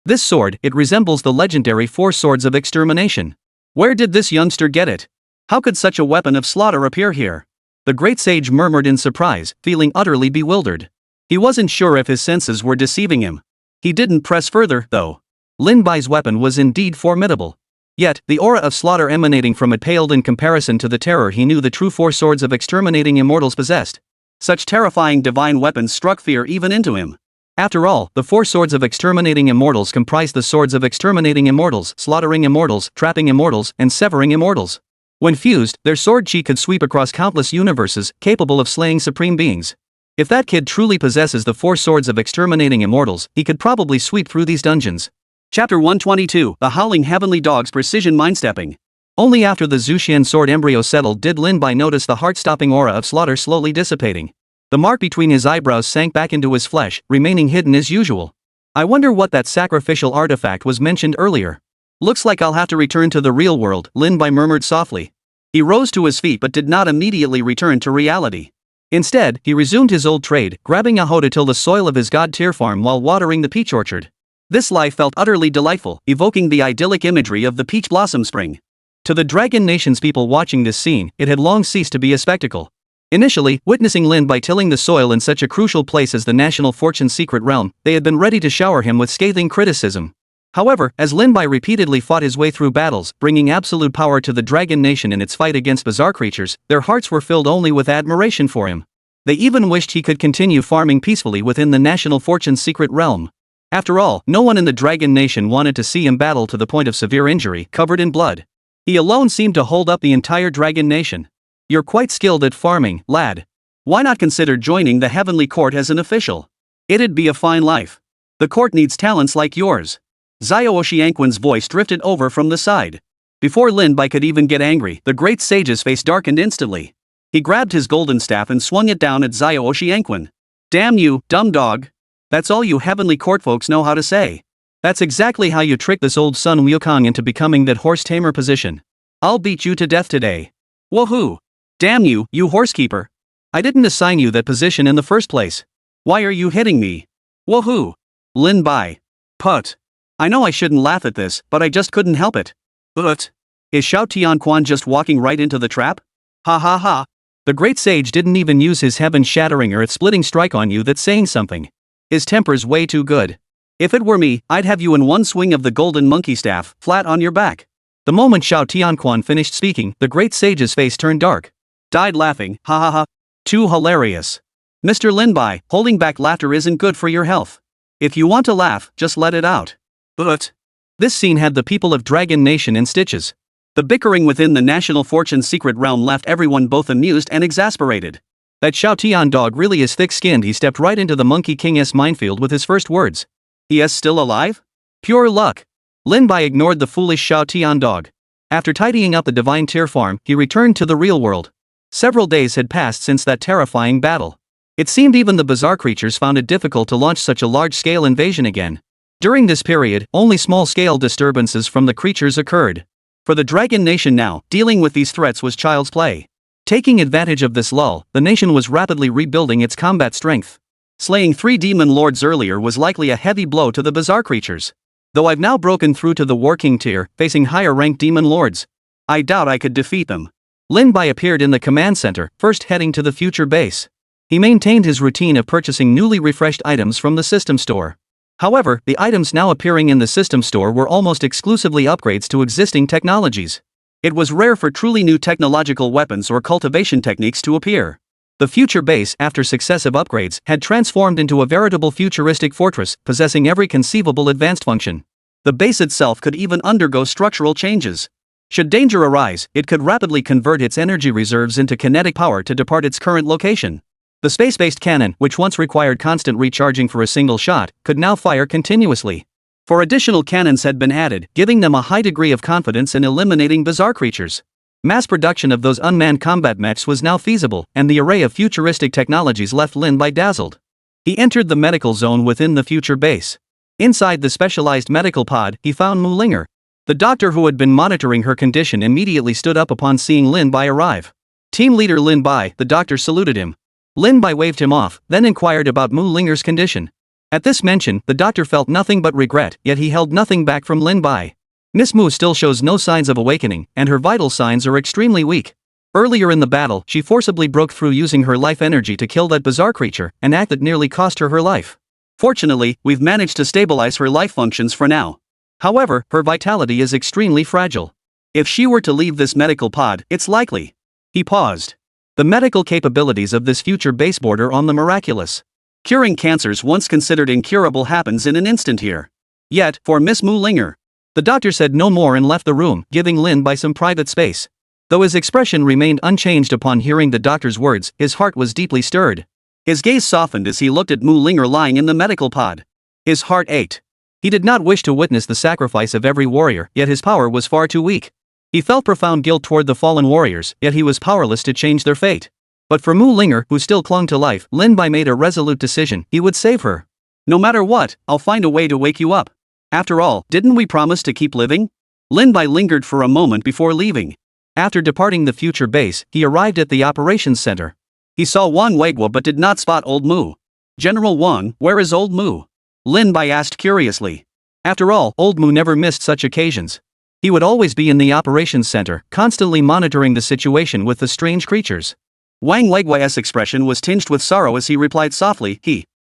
This sword, it resembles the legendary four swords of extermination. Where did this youngster get it? How could such a weapon of slaughter appear here? The Great Sage murmured in surprise, feeling utterly bewildered. He wasn't sure if his senses were deceiving him. He didn't press further, though. Lin Bai's weapon was indeed formidable. Yet, the aura of slaughter emanating from it paled in comparison to the terror he knew the true four swords of exterminating immortals possessed. Such terrifying divine weapons struck fear even into him. After all, the four swords of exterminating immortals comprise the swords of exterminating immortals, slaughtering immortals, trapping immortals, and severing immortals. When fused, their sword chi could sweep across countless universes, capable of slaying supreme beings. If that kid truly possesses the four swords of exterminating immortals, he could probably sweep through these dungeons. Chapter 122, The Howling Heavenly Dog's Precision Mindstepping. Only after the Zuxian sword embryo settled did Lin Bai notice the heart-stopping aura of slaughter slowly dissipating. The mark between his eyebrows sank back into his flesh, remaining hidden as usual. I wonder what that sacrificial artifact was mentioned earlier. Looks like I'll have to return to the real world, Lin Bai murmured softly. He rose to his feet but did not immediately return to reality. Instead, he resumed his old trade, grabbing a hoe to till the soil of his god-tier farm while watering the peach orchard. This life felt utterly delightful, evoking the idyllic imagery of the peach blossom spring. To the Dragon Nation's people watching this scene, it had long ceased to be a spectacle. Initially, witnessing Lin Bai tilling the soil in such a crucial place as the National Fortune's secret realm, they had been ready to shower him with scathing criticism. However, as Lin Bai repeatedly fought his way through battles, bringing absolute power to the Dragon Nation in its fight against bizarre creatures, their hearts were filled only with admiration for him. They even wished he could continue farming peacefully within the National Fortune's secret realm. After all, no one in the Dragon Nation wanted to see him battle to the point of severe injury, covered in blood. He alone seemed to hold up the entire Dragon Nation. You're quite skilled at farming, lad. Why not consider joining the Heavenly Court as an official? It'd be a fine life. The court needs talents like yours. Xiao Oxianquan's voice drifted over from the side. Before Lin Bai could even get angry, the great sage's face darkened instantly. He grabbed his golden staff and swung it down at Xiao Oxianquan. Damn you, dumb dog. That's all you Heavenly Court folks know how to say. That's exactly how you trick this old Sun Wukong into becoming that horse tamer position. I'll beat you to death today. Woohoo! Damn you, you horsekeeper. I didn't assign you that position in the first place. Why are you hitting me? Woohoo! Lin Bai. Put. I know I shouldn't laugh at this, but I just couldn't help it. But is Xiao Tianquan just walking right into the trap? Ha ha ha. The great sage didn't even use his heaven-shattering or earth-splitting strike on you. That's saying something. His temper's way too good. If it were me, I'd have you in one swing of the golden monkey staff, flat on your back. The moment Xiao Tianquan finished speaking, the great sage's face turned dark. Died laughing, ha ha ha. Too hilarious. Mr. Lin Bai, holding back laughter isn't good for your health. If you want to laugh, just let it out. But this scene had the people of Dragon Nation in stitches. The bickering within the National Fortune's secret realm left everyone both amused and exasperated. That Xiao Tian dog really is thick-skinned. He stepped right into the Monkey King's minefield with his first words. He is still alive? Pure luck. Lin Bai ignored the foolish Xiao Tian dog. After tidying up the Divine Tier farm, he returned to the real world. Several days had passed since that terrifying battle. It seemed even the bizarre creatures found it difficult to launch such a large-scale invasion again. During this period, only small-scale disturbances from the creatures occurred. For the Dragon Nation now, dealing with these threats was child's play. Taking advantage of this lull, the nation was rapidly rebuilding its combat strength. Slaying 3 demon lords earlier was likely a heavy blow to the bizarre creatures. Though I've now broken through to the War-King tier, facing higher-ranked demon lords, I doubt I could defeat them. Lin Bai appeared in the command center, first heading to the future base. He maintained his routine of purchasing newly refreshed items from the system store. However, the items now appearing in the system store were almost exclusively upgrades to existing technologies. It was rare for truly new technological weapons or cultivation techniques to appear. The future base, after successive upgrades, had transformed into a veritable futuristic fortress, possessing every conceivable advanced function. The base itself could even undergo structural changes. Should danger arise, it could rapidly convert its energy reserves into kinetic power to depart its current location. The space-based cannon, which once required constant recharging for a single shot, could now fire continuously. 4 additional cannons had been added, giving them a high degree of confidence in eliminating bizarre creatures. Mass production of those unmanned combat mechs was now feasible, and the array of futuristic technologies left Lin Bai dazzled. He entered the medical zone within the future base. Inside the specialized medical pod, he found Mu Linger. The doctor who had been monitoring her condition immediately stood up upon seeing Lin Bai arrive. Team leader Lin Bai, the doctor saluted him. Lin Bai waved him off, then inquired about Mu Linger's condition. At this mention, the doctor felt nothing but regret, yet he held nothing back from Lin Bai. Miss Mu still shows no signs of awakening, and her vital signs are extremely weak. Earlier in the battle, she forcibly broke through using her life energy to kill that bizarre creature, an act that nearly cost her her life. Fortunately, we've managed to stabilize her life functions for now. However, her vitality is extremely fragile. If she were to leave this medical pod, it's likely. He paused. The medical capabilities of this future base border on the miraculous. Curing cancers once considered incurable happens in an instant here. Yet, for Miss Mu Linger. The doctor said no more and left the room, giving Lin Bai some private space. Though his expression remained unchanged upon hearing the doctor's words, his heart was deeply stirred. His gaze softened as he looked at Mu Linger lying in the medical pod. His heart ached. He did not wish to witness the sacrifice of every warrior, yet his power was far too weak. He felt profound guilt toward the fallen warriors, yet he was powerless to change their fate. But for Mu Linger, who still clung to life, Lin Bai made a resolute decision: he would save her. No matter what, I'll find a way to wake you up. After all, didn't we promise to keep living? Lin Bai lingered for a moment before leaving. After departing the future base, he arrived at the operations center. He saw Wang Weiguo but did not spot old Mu. General Wang, where is old Mu? Lin Bai asked curiously. After all, old Mu never missed such occasions. He would always be in the operations center, constantly monitoring the situation with the strange creatures. Wang Weiguo's expression was tinged with sorrow as he replied softly,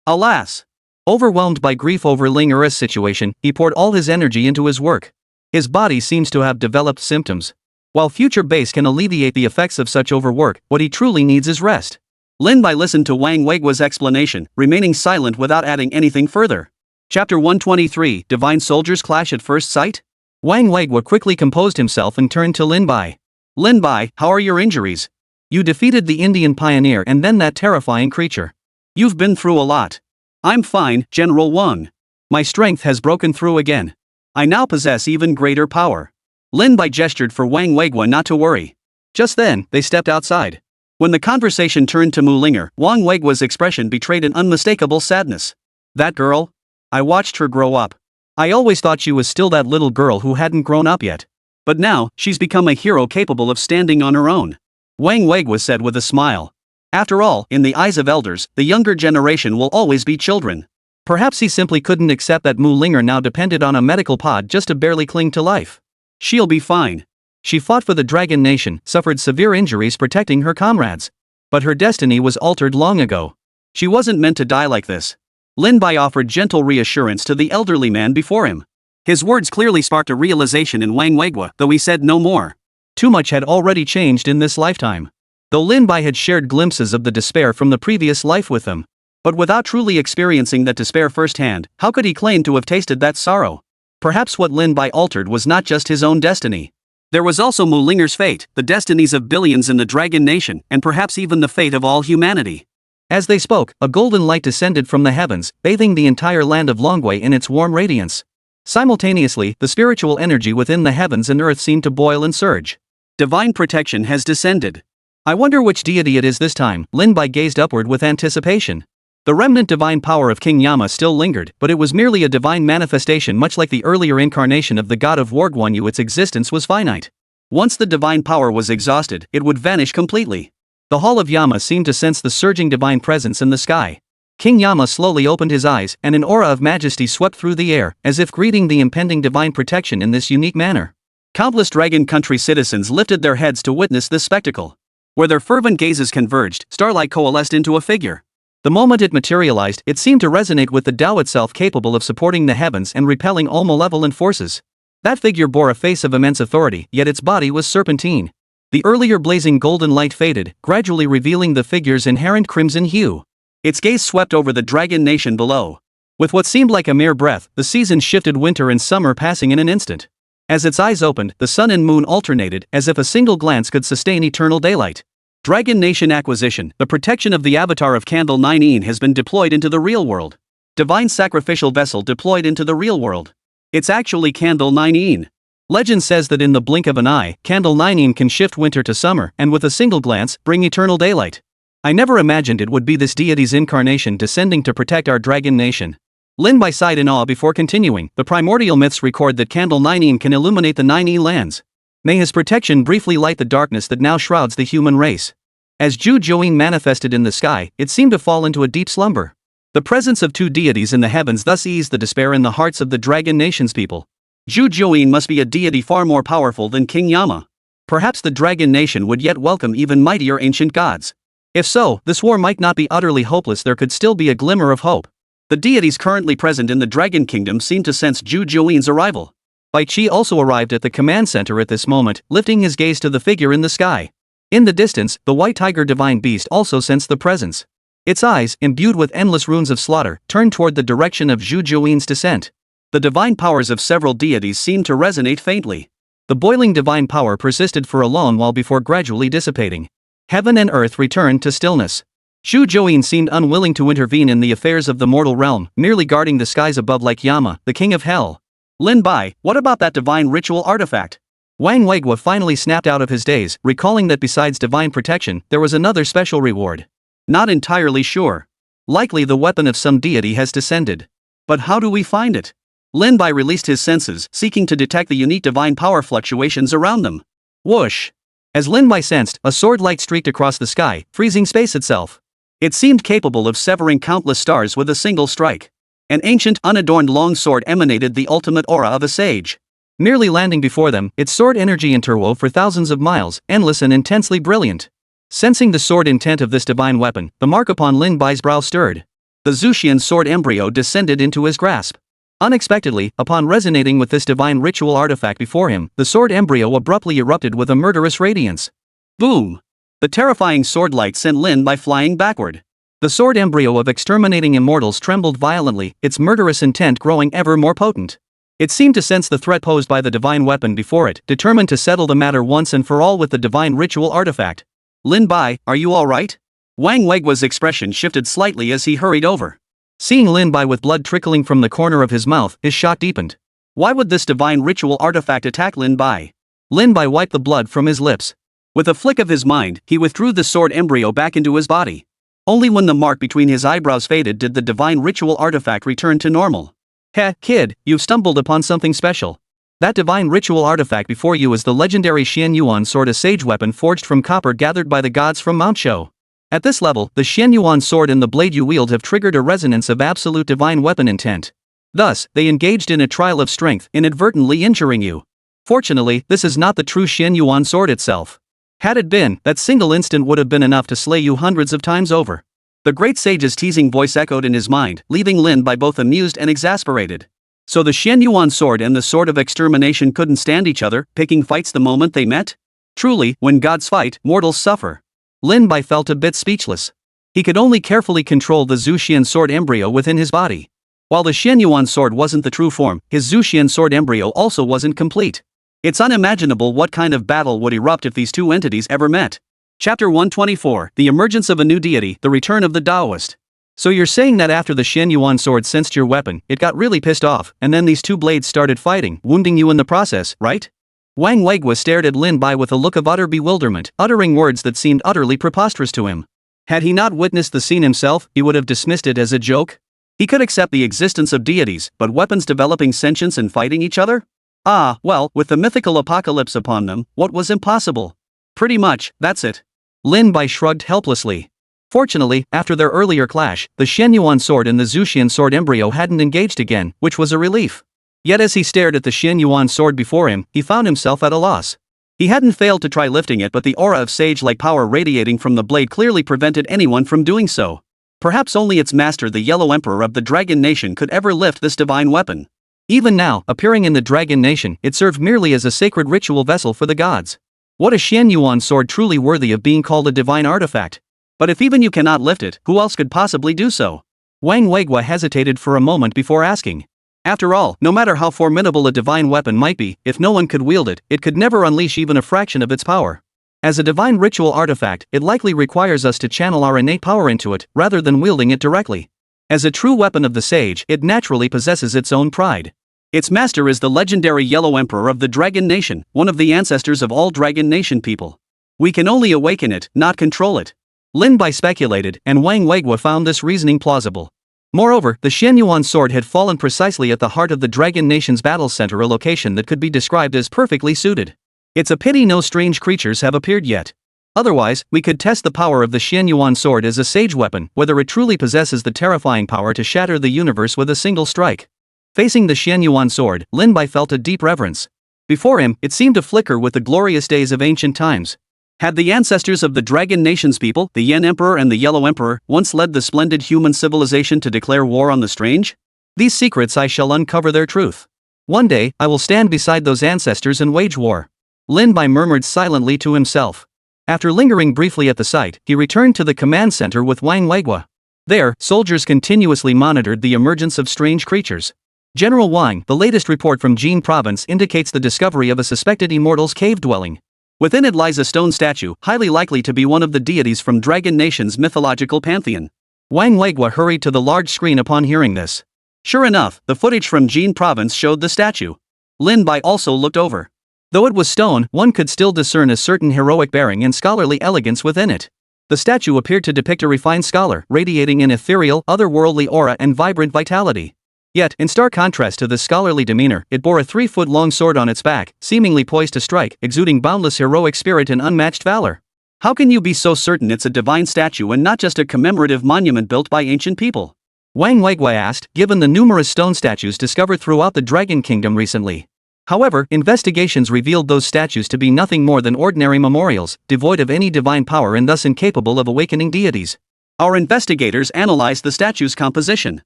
Alas! Overwhelmed by grief over Ling Era's situation, he poured all his energy into his work. His body seems to have developed symptoms. While future base can alleviate the effects of such overwork, what he truly needs is rest. Lin Bai listened to Wang Weiguo's explanation, remaining silent without adding anything further. Chapter 123, Divine Soldiers Clash at First Sight? Wang Weiguo quickly composed himself and turned to Lin Bai. Lin Bai, how are your injuries? You defeated the Indian pioneer and then that terrifying creature. You've been through a lot. I'm fine, General Wang. My strength has broken through again. I now possess even greater power. Lin Bai gestured for Wang Weiguo not to worry. Just then, they stepped outside. When the conversation turned to Mu Linger, Wang Weiguo's expression betrayed an unmistakable sadness. That girl? I watched her grow up. I always thought she was still that little girl who hadn't grown up yet. But now, she's become a hero capable of standing on her own. Wang Weiguo said with a smile. After all, in the eyes of elders, the younger generation will always be children. Perhaps he simply couldn't accept that Mu Linger now depended on a medical pod just to barely cling to life. She'll be fine. She fought for the Dragon Nation, suffered severe injuries protecting her comrades. But her destiny was altered long ago. She wasn't meant to die like this. Lin Bai offered gentle reassurance to the elderly man before him. His words clearly sparked a realization in Wang Weiguo, though he said no more. Too much had already changed in this lifetime. Though Lin Bai had shared glimpses of the despair from the previous life with them. But without truly experiencing that despair firsthand, how could he claim to have tasted that sorrow? Perhaps what Lin Bai altered was not just his own destiny. There was also Mu Linger's fate, the destinies of billions in the Dragon Nation, and perhaps even the fate of all humanity. As they spoke, a golden light descended from the heavens, bathing the entire land of Longwei in its warm radiance. Simultaneously, the spiritual energy within the heavens and earth seemed to boil and surge. Divine protection has descended. I wonder which deity it is this time. Lin Bai gazed upward with anticipation. The remnant divine power of King Yama still lingered, but it was merely a divine manifestation, much like the earlier incarnation of the god of war Guan Yu. Its existence was finite. Once the divine power was exhausted, it would vanish completely. The hall of Yama seemed to sense the surging divine presence in the sky. King Yama slowly opened his eyes, and an aura of majesty swept through the air, as if greeting the impending divine protection in this unique manner. Countless Dragon Country citizens lifted their heads to witness this spectacle. Where their fervent gazes converged, starlight coalesced into a figure. The moment it materialized, it seemed to resonate with the Tao itself, capable of supporting the heavens and repelling all malevolent forces. That figure bore a face of immense authority, yet its body was serpentine. The earlier blazing golden light faded, gradually revealing the figure's inherent crimson hue. Its gaze swept over the Dragon Nation below. With what seemed like a mere breath, the seasons shifted, winter and summer passing in an instant. As its eyes opened, the sun and moon alternated, as if a single glance could sustain eternal daylight. Dragon Nation acquisition. The protection of the avatar of Candle 9 has been deployed into the real world. Divine sacrificial vessel deployed into the real world. It's actually Candle 9. Legend says that in the blink of an eye, Candle 9 can shift winter to summer and with a single glance, bring eternal daylight. I never imagined it would be this deity's incarnation descending to protect our Dragon Nation. Lin Bai sighed in awe before continuing. The primordial myths record that Candle 9 can illuminate the 9 lands. May his protection briefly light the darkness that now shrouds the human race. As Zhu Jiuyin manifested in the sky, it seemed to fall into a deep slumber. The presence of two deities in the heavens thus eased the despair in the hearts of the Dragon Nation's people. Zhu Jiuyin must be a deity far more powerful than King Yama. Perhaps the Dragon Nation would yet welcome even mightier ancient gods. If so, this war might not be utterly hopeless. There could still be a glimmer of hope. The deities currently present in the Dragon Kingdom seemed to sense Zhu Jiuyin's arrival. Bai Qi also arrived at the command center at this moment, lifting his gaze to the figure in the sky. In the distance, the white tiger divine beast also sensed the presence. Its eyes, imbued with endless runes of slaughter, turned toward the direction of Zhu Jiuyin's descent. The divine powers of several deities seemed to resonate faintly. The boiling divine power persisted for a long while before gradually dissipating. Heaven and earth returned to stillness. Zhu Jiuyin seemed unwilling to intervene in the affairs of the mortal realm, merely guarding the skies above like Yama, the king of hell. Lin Bai, what about that divine ritual artifact? Wang Weigua finally snapped out of his daze, recalling that besides divine protection, there was another special reward. Not entirely sure. Likely the weapon of some deity has descended. But how do we find it? Lin Bai released his senses, seeking to detect the unique divine power fluctuations around them. Whoosh! As Lin Bai sensed, a sword light streaked across the sky, freezing space itself. It seemed capable of severing countless stars with a single strike. An ancient, unadorned long sword emanated the ultimate aura of a sage. Merely landing before them, its sword energy interwove for thousands of miles, endless and intensely brilliant. Sensing the sword intent of this divine weapon, the mark upon Lin Bai's brow stirred. The Zuxian sword embryo descended into his grasp. Unexpectedly, upon resonating with this divine ritual artifact before him, the sword embryo abruptly erupted with a murderous radiance. Boom! The terrifying sword light sent Lin Bai flying backward. The sword embryo of exterminating immortals trembled violently, its murderous intent growing ever more potent. It seemed to sense the threat posed by the divine weapon before it, determined to settle the matter once and for all with the divine ritual artifact. Lin Bai, are you alright? Wang Weigua's expression shifted slightly as he hurried over. Seeing Lin Bai with blood trickling from the corner of his mouth, his shock deepened. Why would this divine ritual artifact attack Lin Bai? Lin Bai wiped the blood from his lips. With a flick of his mind, he withdrew the sword embryo back into his body. Only when the mark between his eyebrows faded did the divine ritual artifact return to normal. Heh, kid, you've stumbled upon something special. That divine ritual artifact before you is the legendary Xian Yuan sword, a sage weapon forged from copper gathered by the gods from Mount Shou. At this level, the Xian Yuan sword and the blade you wield have triggered a resonance of absolute divine weapon intent. Thus, they engaged in a trial of strength, inadvertently injuring you. Fortunately, this is not the true Xian Yuan sword itself. Had it been, that single instant would have been enough to slay you hundreds of times over. The great sage's teasing voice echoed in his mind, leaving Lin Bai both amused and exasperated. So the Xian Yuan sword and the sword of extermination couldn't stand each other, picking fights the moment they met? Truly, when gods fight, mortals suffer. Lin Bai felt a bit speechless. He could only carefully control the Zuxian sword embryo within his body. While the Xian Yuan sword wasn't the true form, his Zuxian sword embryo also wasn't complete. It's unimaginable what kind of battle would erupt if these two entities ever met. Chapter 124, The Emergence of a New Deity, The Return of the Taoist. So you're saying that after the Xian Yuan sword sensed your weapon, it got really pissed off, and then these two blades started fighting, wounding you in the process, right? Wang Weigua stared at Lin Bai with a look of utter bewilderment, uttering words that seemed utterly preposterous to him. Had he not witnessed the scene himself, he would have dismissed it as a joke. He could accept the existence of deities, but weapons developing sentience and fighting each other? Ah, well, with the mythical apocalypse upon them, what was impossible? Pretty much, that's it. Lin Bai shrugged helplessly. Fortunately, after their earlier clash, the Xian Yuan sword and the Zuxian sword embryo hadn't engaged again, which was a relief. Yet as he stared at the Xian Yuan sword before him, he found himself at a loss. He hadn't failed to try lifting it, but the aura of sage-like power radiating from the blade clearly prevented anyone from doing so. Perhaps only its master, the Yellow Emperor of the Dragon Nation, could ever lift this divine weapon. Even now, appearing in the Dragon Nation, it served merely as a sacred ritual vessel for the gods. What a Xian Yuan sword truly worthy of being called a divine artifact. But if even you cannot lift it, who else could possibly do so? Wang Weigua hesitated for a moment before asking. After all, no matter how formidable a divine weapon might be, if no one could wield it, it could never unleash even a fraction of its power. As a divine ritual artifact, it likely requires us to channel our innate power into it, rather than wielding it directly. As a true weapon of the sage, it naturally possesses its own pride. Its master is the legendary Yellow Emperor of the Dragon Nation, one of the ancestors of all Dragon Nation people. We can only awaken it, not control it. Lin Bai speculated, and Wang Weigua found this reasoning plausible. Moreover, the Xian Yuan sword had fallen precisely at the heart of the Dragon Nation's battle center, a location that could be described as perfectly suited. It's a pity no strange creatures have appeared yet. Otherwise, we could test the power of the Xian Yuan sword as a sage weapon, whether it truly possesses the terrifying power to shatter the universe with a single strike. Facing the Xian Yuan sword, Lin Bai felt a deep reverence. Before him, it seemed to flicker with the glorious days of ancient times. Had the ancestors of the Dragon Nation's people, the Yen Emperor and the Yellow Emperor, once led the splendid human civilization to declare war on the strange? These secrets I shall uncover their truth. One day, I will stand beside those ancestors and wage war. Lin Bai murmured silently to himself. After lingering briefly at the site, he returned to the command center with Wang Weigua. There, soldiers continuously monitored the emergence of strange creatures. General Wang, the latest report from Jin Province indicates the discovery of a suspected immortal's cave dwelling. Within it lies a stone statue, highly likely to be one of the deities from Dragon Nation's mythological pantheon. Wang Weigua hurried to the large screen upon hearing this. Sure enough, the footage from Jin Province showed the statue. Lin Bai also looked over. Though it was stone, one could still discern a certain heroic bearing and scholarly elegance within it. The statue appeared to depict a refined scholar, radiating an ethereal, otherworldly aura and vibrant vitality. Yet, in stark contrast to this scholarly demeanor, it bore a 3-foot-long sword on its back, seemingly poised to strike, exuding boundless heroic spirit and unmatched valor. How can you be so certain it's a divine statue and not just a commemorative monument built by ancient people? Wang Weiguai asked, given the numerous stone statues discovered throughout the Dragon Kingdom recently. However, investigations revealed those statues to be nothing more than ordinary memorials, devoid of any divine power and thus incapable of awakening deities. Our investigators analyzed the statue's composition.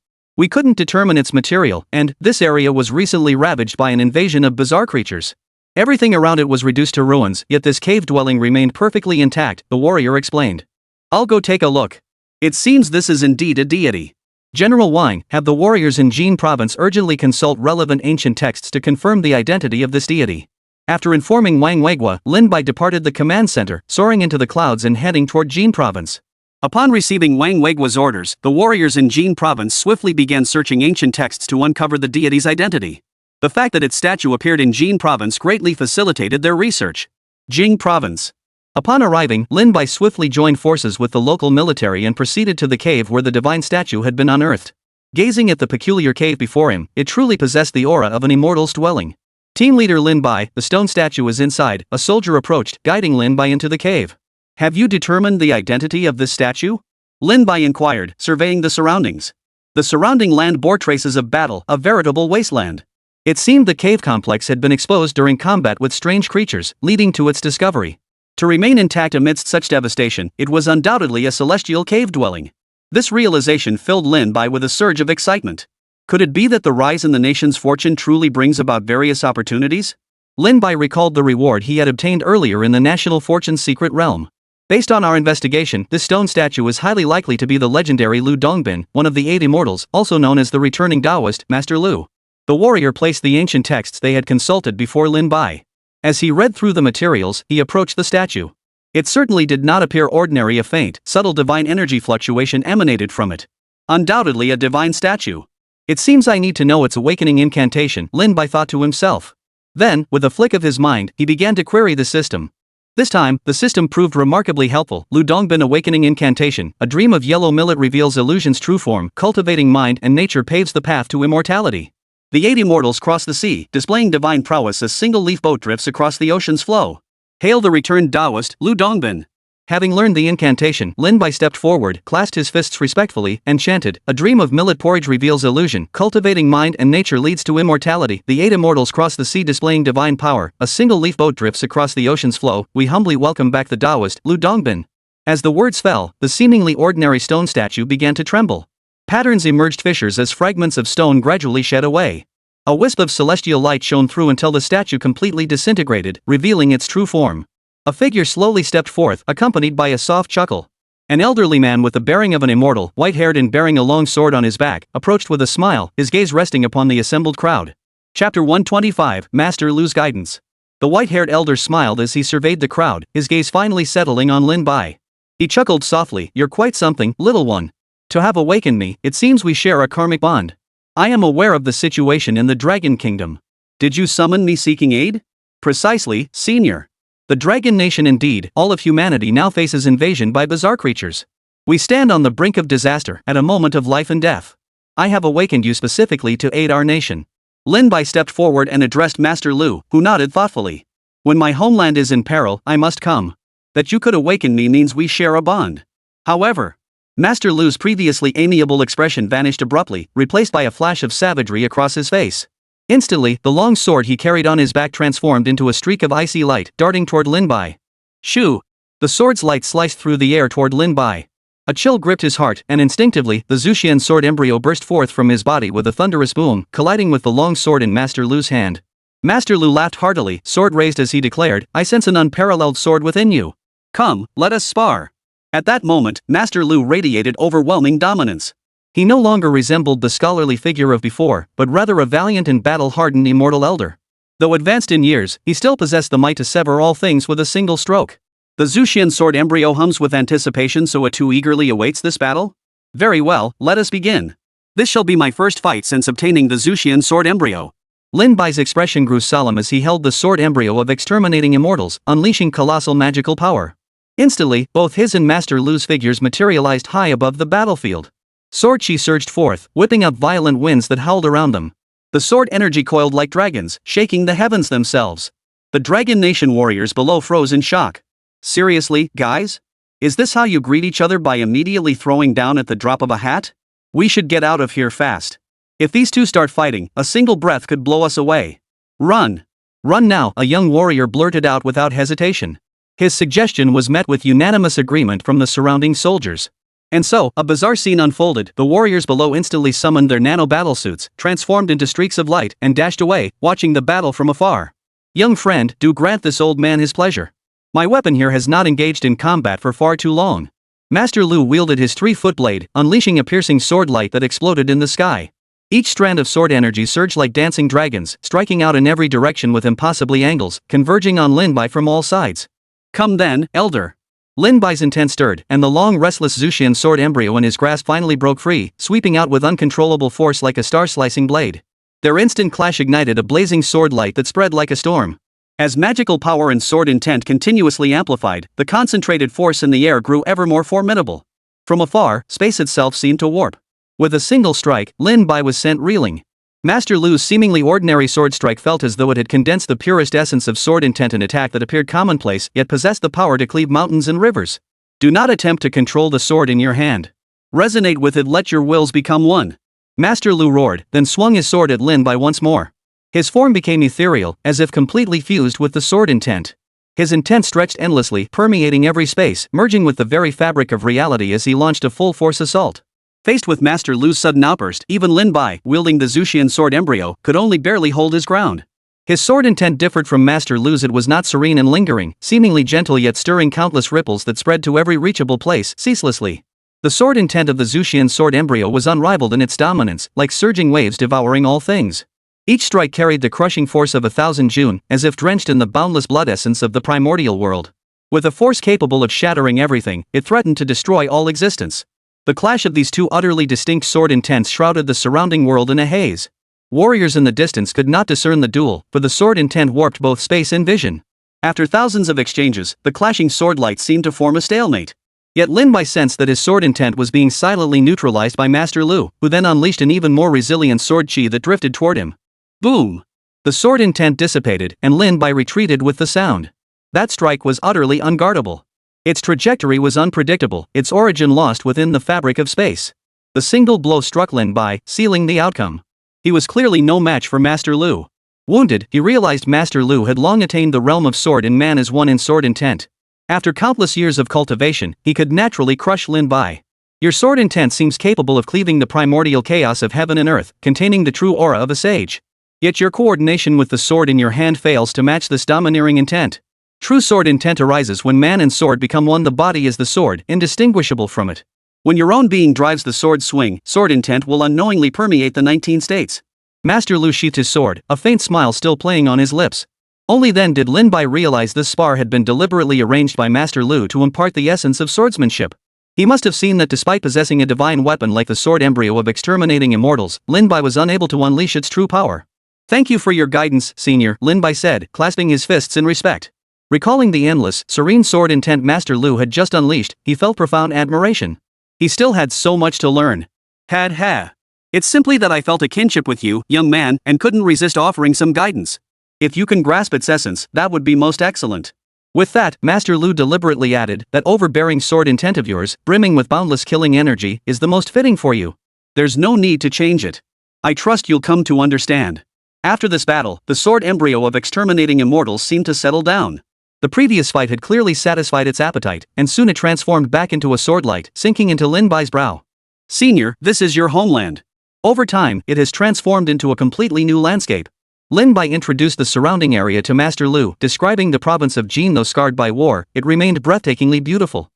We couldn't determine its material, and this area was recently ravaged by an invasion of bizarre creatures. Everything around it was reduced to ruins, yet this cave dwelling remained perfectly intact, the warrior explained. I'll go take a look. It seems this is indeed a deity. General Wang, have the warriors in Jin province urgently consult relevant ancient texts to confirm the identity of this deity. After informing Wang Weiguai, Lin Bai departed the command center, soaring into the clouds and heading toward Jin province. Upon receiving Wang Weiguai's orders, the warriors in Jin province swiftly began searching ancient texts to uncover the deity's identity. The fact that its statue appeared in Jin province greatly facilitated their research. Jing province. Upon arriving, Lin Bai swiftly joined forces with the local military and proceeded to the cave where the divine statue had been unearthed. Gazing at the peculiar cave before him, it truly possessed the aura of an immortal's dwelling. Team leader Lin Bai, the stone statue is inside, a soldier approached, guiding Lin Bai into the cave. Have you determined the identity of this statue? Lin Bai inquired, surveying the surroundings. The surrounding land bore traces of battle, a veritable wasteland. It seemed the cave complex had been exposed during combat with strange creatures, leading to its discovery. To remain intact amidst such devastation, it was undoubtedly a celestial cave dwelling. This realization filled Lin Bai with a surge of excitement. Could it be that the rise in the nation's fortune truly brings about various opportunities? Lin Bai recalled the reward he had obtained earlier in the National Fortune's secret realm. Based on our investigation, this stone statue is highly likely to be the legendary Lu Dongbin, one of the 8 immortals, also known as the returning Taoist, Master Lu. The warrior placed the ancient texts they had consulted before Lin Bai. As he read through the materials, he approached the statue. It certainly did not appear ordinary. A faint, subtle divine energy fluctuation emanated from it. Undoubtedly a divine statue. It seems I need to know its awakening incantation, Lin Bai thought to himself. Then, with a flick of his mind, he began to query the system. This time, the system proved remarkably helpful. Lu Dongbin awakening incantation, a dream of yellow millet reveals illusion's true form, cultivating mind and nature paves the path to immortality. The 8 immortals cross the sea, displaying divine prowess as single-leaf boat drifts across the ocean's flow. Hail the returned Taoist, Lu Dongbin. Having learned the incantation, Lin Bai stepped forward, clasped his fists respectfully, and chanted, a dream of millet porridge reveals illusion, cultivating mind and nature leads to immortality. The 8 immortals cross the sea displaying divine power, a single-leaf boat drifts across the ocean's flow, we humbly welcome back the Taoist, Lu Dongbin. As the words fell, the seemingly ordinary stone statue began to tremble. Patterns emerged fissures as fragments of stone gradually shed away. A wisp of celestial light shone through until the statue completely disintegrated, revealing its true form. A figure slowly stepped forth, accompanied by a soft chuckle. An elderly man with the bearing of an immortal, white-haired and bearing a long sword on his back, approached with a smile, his gaze resting upon the assembled crowd. Chapter 125, Master Lu's Guidance. The white-haired elder smiled as he surveyed the crowd, his gaze finally settling on Lin Bai. He chuckled softly, you're quite something, little one. To have awakened me, it seems we share a karmic bond. I am aware of the situation in the Dragon Kingdom. Did you summon me seeking aid? Precisely, Senior. The Dragon Nation indeed, all of humanity now faces invasion by bizarre creatures. We stand on the brink of disaster, at a moment of life and death. I have awakened you specifically to aid our nation. Lin Bai stepped forward and addressed Master Lu, who nodded thoughtfully. When my homeland is in peril, I must come. That you could awaken me means we share a bond. However, Master Lu's previously amiable expression vanished abruptly, replaced by a flash of savagery across his face. Instantly, the long sword he carried on his back transformed into a streak of icy light, darting toward Lin Bai. Shoo! The sword's light sliced through the air toward Lin Bai. A chill gripped his heart, and instinctively, the Zuxian sword embryo burst forth from his body with a thunderous boom, colliding with the long sword in Master Lu's hand. Master Lu laughed heartily, sword raised as he declared, I sense an unparalleled sword within you. Come, let us spar. At that moment, Master Lu radiated overwhelming dominance. He no longer resembled the scholarly figure of before, but rather a valiant and battle-hardened immortal elder. Though advanced in years, he still possessed the might to sever all things with a single stroke. The Zuxian sword embryo hums with anticipation, so it too eagerly awaits this battle? Very well, let us begin. This shall be my first fight since obtaining the Zuxian sword embryo. Lin Bai's expression grew solemn as he held the sword embryo of exterminating immortals, unleashing colossal magical power. Instantly, both his and Master Lu's figures materialized high above the battlefield. Sword chi surged forth, whipping up violent winds that howled around them. The sword energy coiled like dragons, shaking the heavens themselves. The Dragon Nation warriors below froze in shock. Seriously, guys? Is this how you greet each other, by immediately throwing down at the drop of a hat? We should get out of here fast. If these two start fighting, a single breath could blow us away. Run! Run now, a young warrior blurted out without hesitation. His suggestion was met with unanimous agreement from the surrounding soldiers. And so, a bizarre scene unfolded. The warriors below instantly summoned their nano battlesuits, transformed into streaks of light, and dashed away, watching the battle from afar. Young friend, do grant this old man his pleasure. My weapon here has not engaged in combat for far too long. Master Lu wielded his 3-foot blade, unleashing a piercing sword light that exploded in the sky. Each strand of sword energy surged like dancing dragons, striking out in every direction with impossibly angles, converging on Lin Bai from all sides. Come then, elder. Lin Bai's intent stirred, and the long restless Zuxian sword embryo in his grasp finally broke free, sweeping out with uncontrollable force like a star-slicing blade. Their instant clash ignited a blazing sword light that spread like a storm. As magical power and sword intent continuously amplified, the concentrated force in the air grew ever more formidable. From afar, space itself seemed to warp. With a single strike, Lin Bai was sent reeling. Master Lu's seemingly ordinary sword strike felt as though it had condensed the purest essence of sword intent, an attack that appeared commonplace yet possessed the power to cleave mountains and rivers. Do not attempt to control the sword in your hand. Resonate with it, let your wills become one. Master Lu roared, then swung his sword at Lin Bai once more. His form became ethereal, as if completely fused with the sword intent. His intent stretched endlessly, permeating every space, merging with the very fabric of reality as he launched a full-force assault. Faced with Master Lu's sudden outburst, even Lin Bai, wielding the Zuxian sword embryo, could only barely hold his ground. His sword intent differed from Master Lu's. It was not serene and lingering, seemingly gentle yet stirring countless ripples that spread to every reachable place, ceaselessly. The sword intent of the Zuxian sword embryo was unrivaled in its dominance, like surging waves devouring all things. Each strike carried the crushing force of 1,000 June, as if drenched in the boundless blood essence of the primordial world. With a force capable of shattering everything, it threatened to destroy all existence. The clash of these two utterly distinct sword intents shrouded the surrounding world in a haze. Warriors in the distance could not discern the duel, for the sword intent warped both space and vision. After thousands of exchanges, the clashing sword lights seemed to form a stalemate. Yet Lin Bai sensed that his sword intent was being silently neutralized by Master Lu, who then unleashed an even more resilient sword chi that drifted toward him. Boom! The sword intent dissipated, and Lin Bai retreated with the sound. That strike was utterly unguardable. Its trajectory was unpredictable, its origin lost within the fabric of space. The single blow struck Lin Bai, sealing the outcome. He was clearly no match for Master Lu. Wounded, he realized Master Lu had long attained the realm of sword and man as one in sword intent. After countless years of cultivation, he could naturally crush Lin Bai. Your sword intent seems capable of cleaving the primordial chaos of heaven and earth, containing the true aura of a sage. Yet your coordination with the sword in your hand fails to match this domineering intent. True sword intent arises when man and sword become one. The body is the sword, indistinguishable from it. When your own being drives the sword swing, sword intent will unknowingly permeate the 19 states. Master Lu sheathed his sword, a faint smile still playing on his lips. Only then did Lin Bai realize this spar had been deliberately arranged by Master Lu to impart the essence of swordsmanship. He must have seen that despite possessing a divine weapon like the sword embryo of exterminating immortals, Lin Bai was unable to unleash its true power. Thank you for your guidance, Senior, Lin Bai said, clasping his fists in respect. Recalling the endless, serene sword intent Master Lu had just unleashed, he felt profound admiration. He still had so much to learn. It's simply that I felt a kinship with you, young man, and couldn't resist offering some guidance. If you can grasp its essence, that would be most excellent. With that, Master Lu deliberately added, that overbearing sword intent of yours, brimming with boundless killing energy, is the most fitting for you. There's no need to change it. I trust you'll come to understand. After this battle, the sword embryo of exterminating immortals seemed to settle down. The previous fight had clearly satisfied its appetite, and soon it transformed back into a sword light, sinking into Lin Bai's brow. Senior, this is your homeland. Over time, it has transformed into a completely new landscape. Lin Bai introduced the surrounding area to Master Lu, describing the province of Jin. Though scarred by war, it remained breathtakingly beautiful.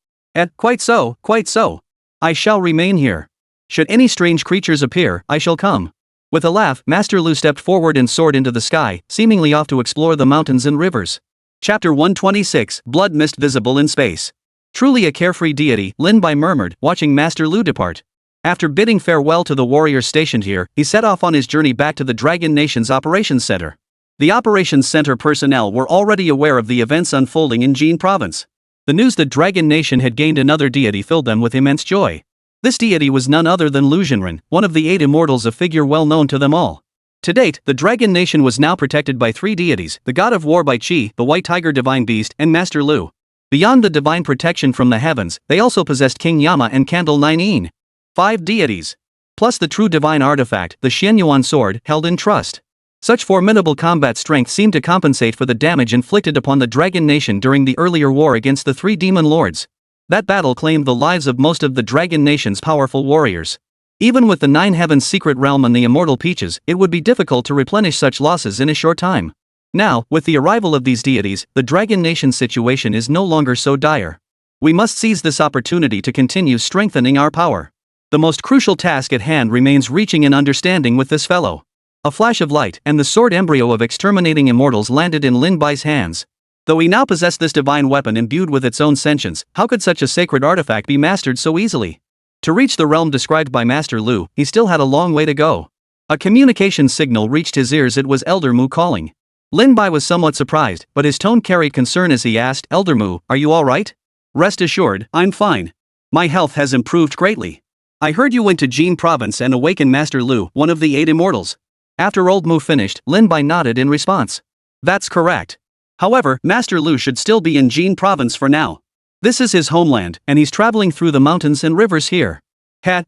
Quite so, quite so. I shall remain here. Should any strange creatures appear, I shall come. With a laugh, Master Lu stepped forward and soared into the sky, seemingly off to explore the mountains and rivers. Chapter 126, Blood Mist Visible in Space. Truly a carefree deity, Lin Bai murmured, watching Master Lu depart. After bidding farewell to the warriors stationed here, he set off on his journey back to the Dragon Nation's operations center. The operations center personnel were already aware of the events unfolding in Jin province. The news that Dragon Nation had gained another deity filled them with immense joy. This deity was none other than Lu Zhenren, one of the 8 immortals, a figure well known to them all. To date, the Dragon Nation was now protected by 3 deities, the God of War Bai Qi, the White Tiger Divine Beast, and Master Lu. Beyond the divine protection from the heavens, they also possessed King Yama and Candle 9 5 deities. Plus the true divine artifact, the Xianyuan sword, held in trust. Such formidable combat strength seemed to compensate for the damage inflicted upon the Dragon Nation during the earlier war against the 3 demon lords. That battle claimed the lives of most of the Dragon Nation's powerful warriors. Even with the 9 Heavens secret realm and the immortal peaches, it would be difficult to replenish such losses in a short time. Now, with the arrival of these deities, the Dragon Nation's situation is no longer so dire. We must seize this opportunity to continue strengthening our power. The most crucial task at hand remains reaching an understanding with this fellow. A flash of light, and the sword embryo of exterminating immortals landed in Lin Bai's hands. Though he now possessed this divine weapon imbued with its own sentience, how could such a sacred artifact be mastered so easily? To reach the realm described by Master Lu, he still had a long way to go. A communication signal reached his ears. It was Elder Mu calling. Lin Bai was somewhat surprised, but his tone carried concern as he asked, "Elder Mu, are you alright?" "Rest assured, I'm fine. My health has improved greatly. I heard you went to Jin province and awakened Master Lu, one of the 8 immortals." After Old Mu finished, Lin Bai nodded in response. "That's correct. However, Master Lu should still be in Jin province for now. This is his homeland, and he's traveling through the mountains and rivers here."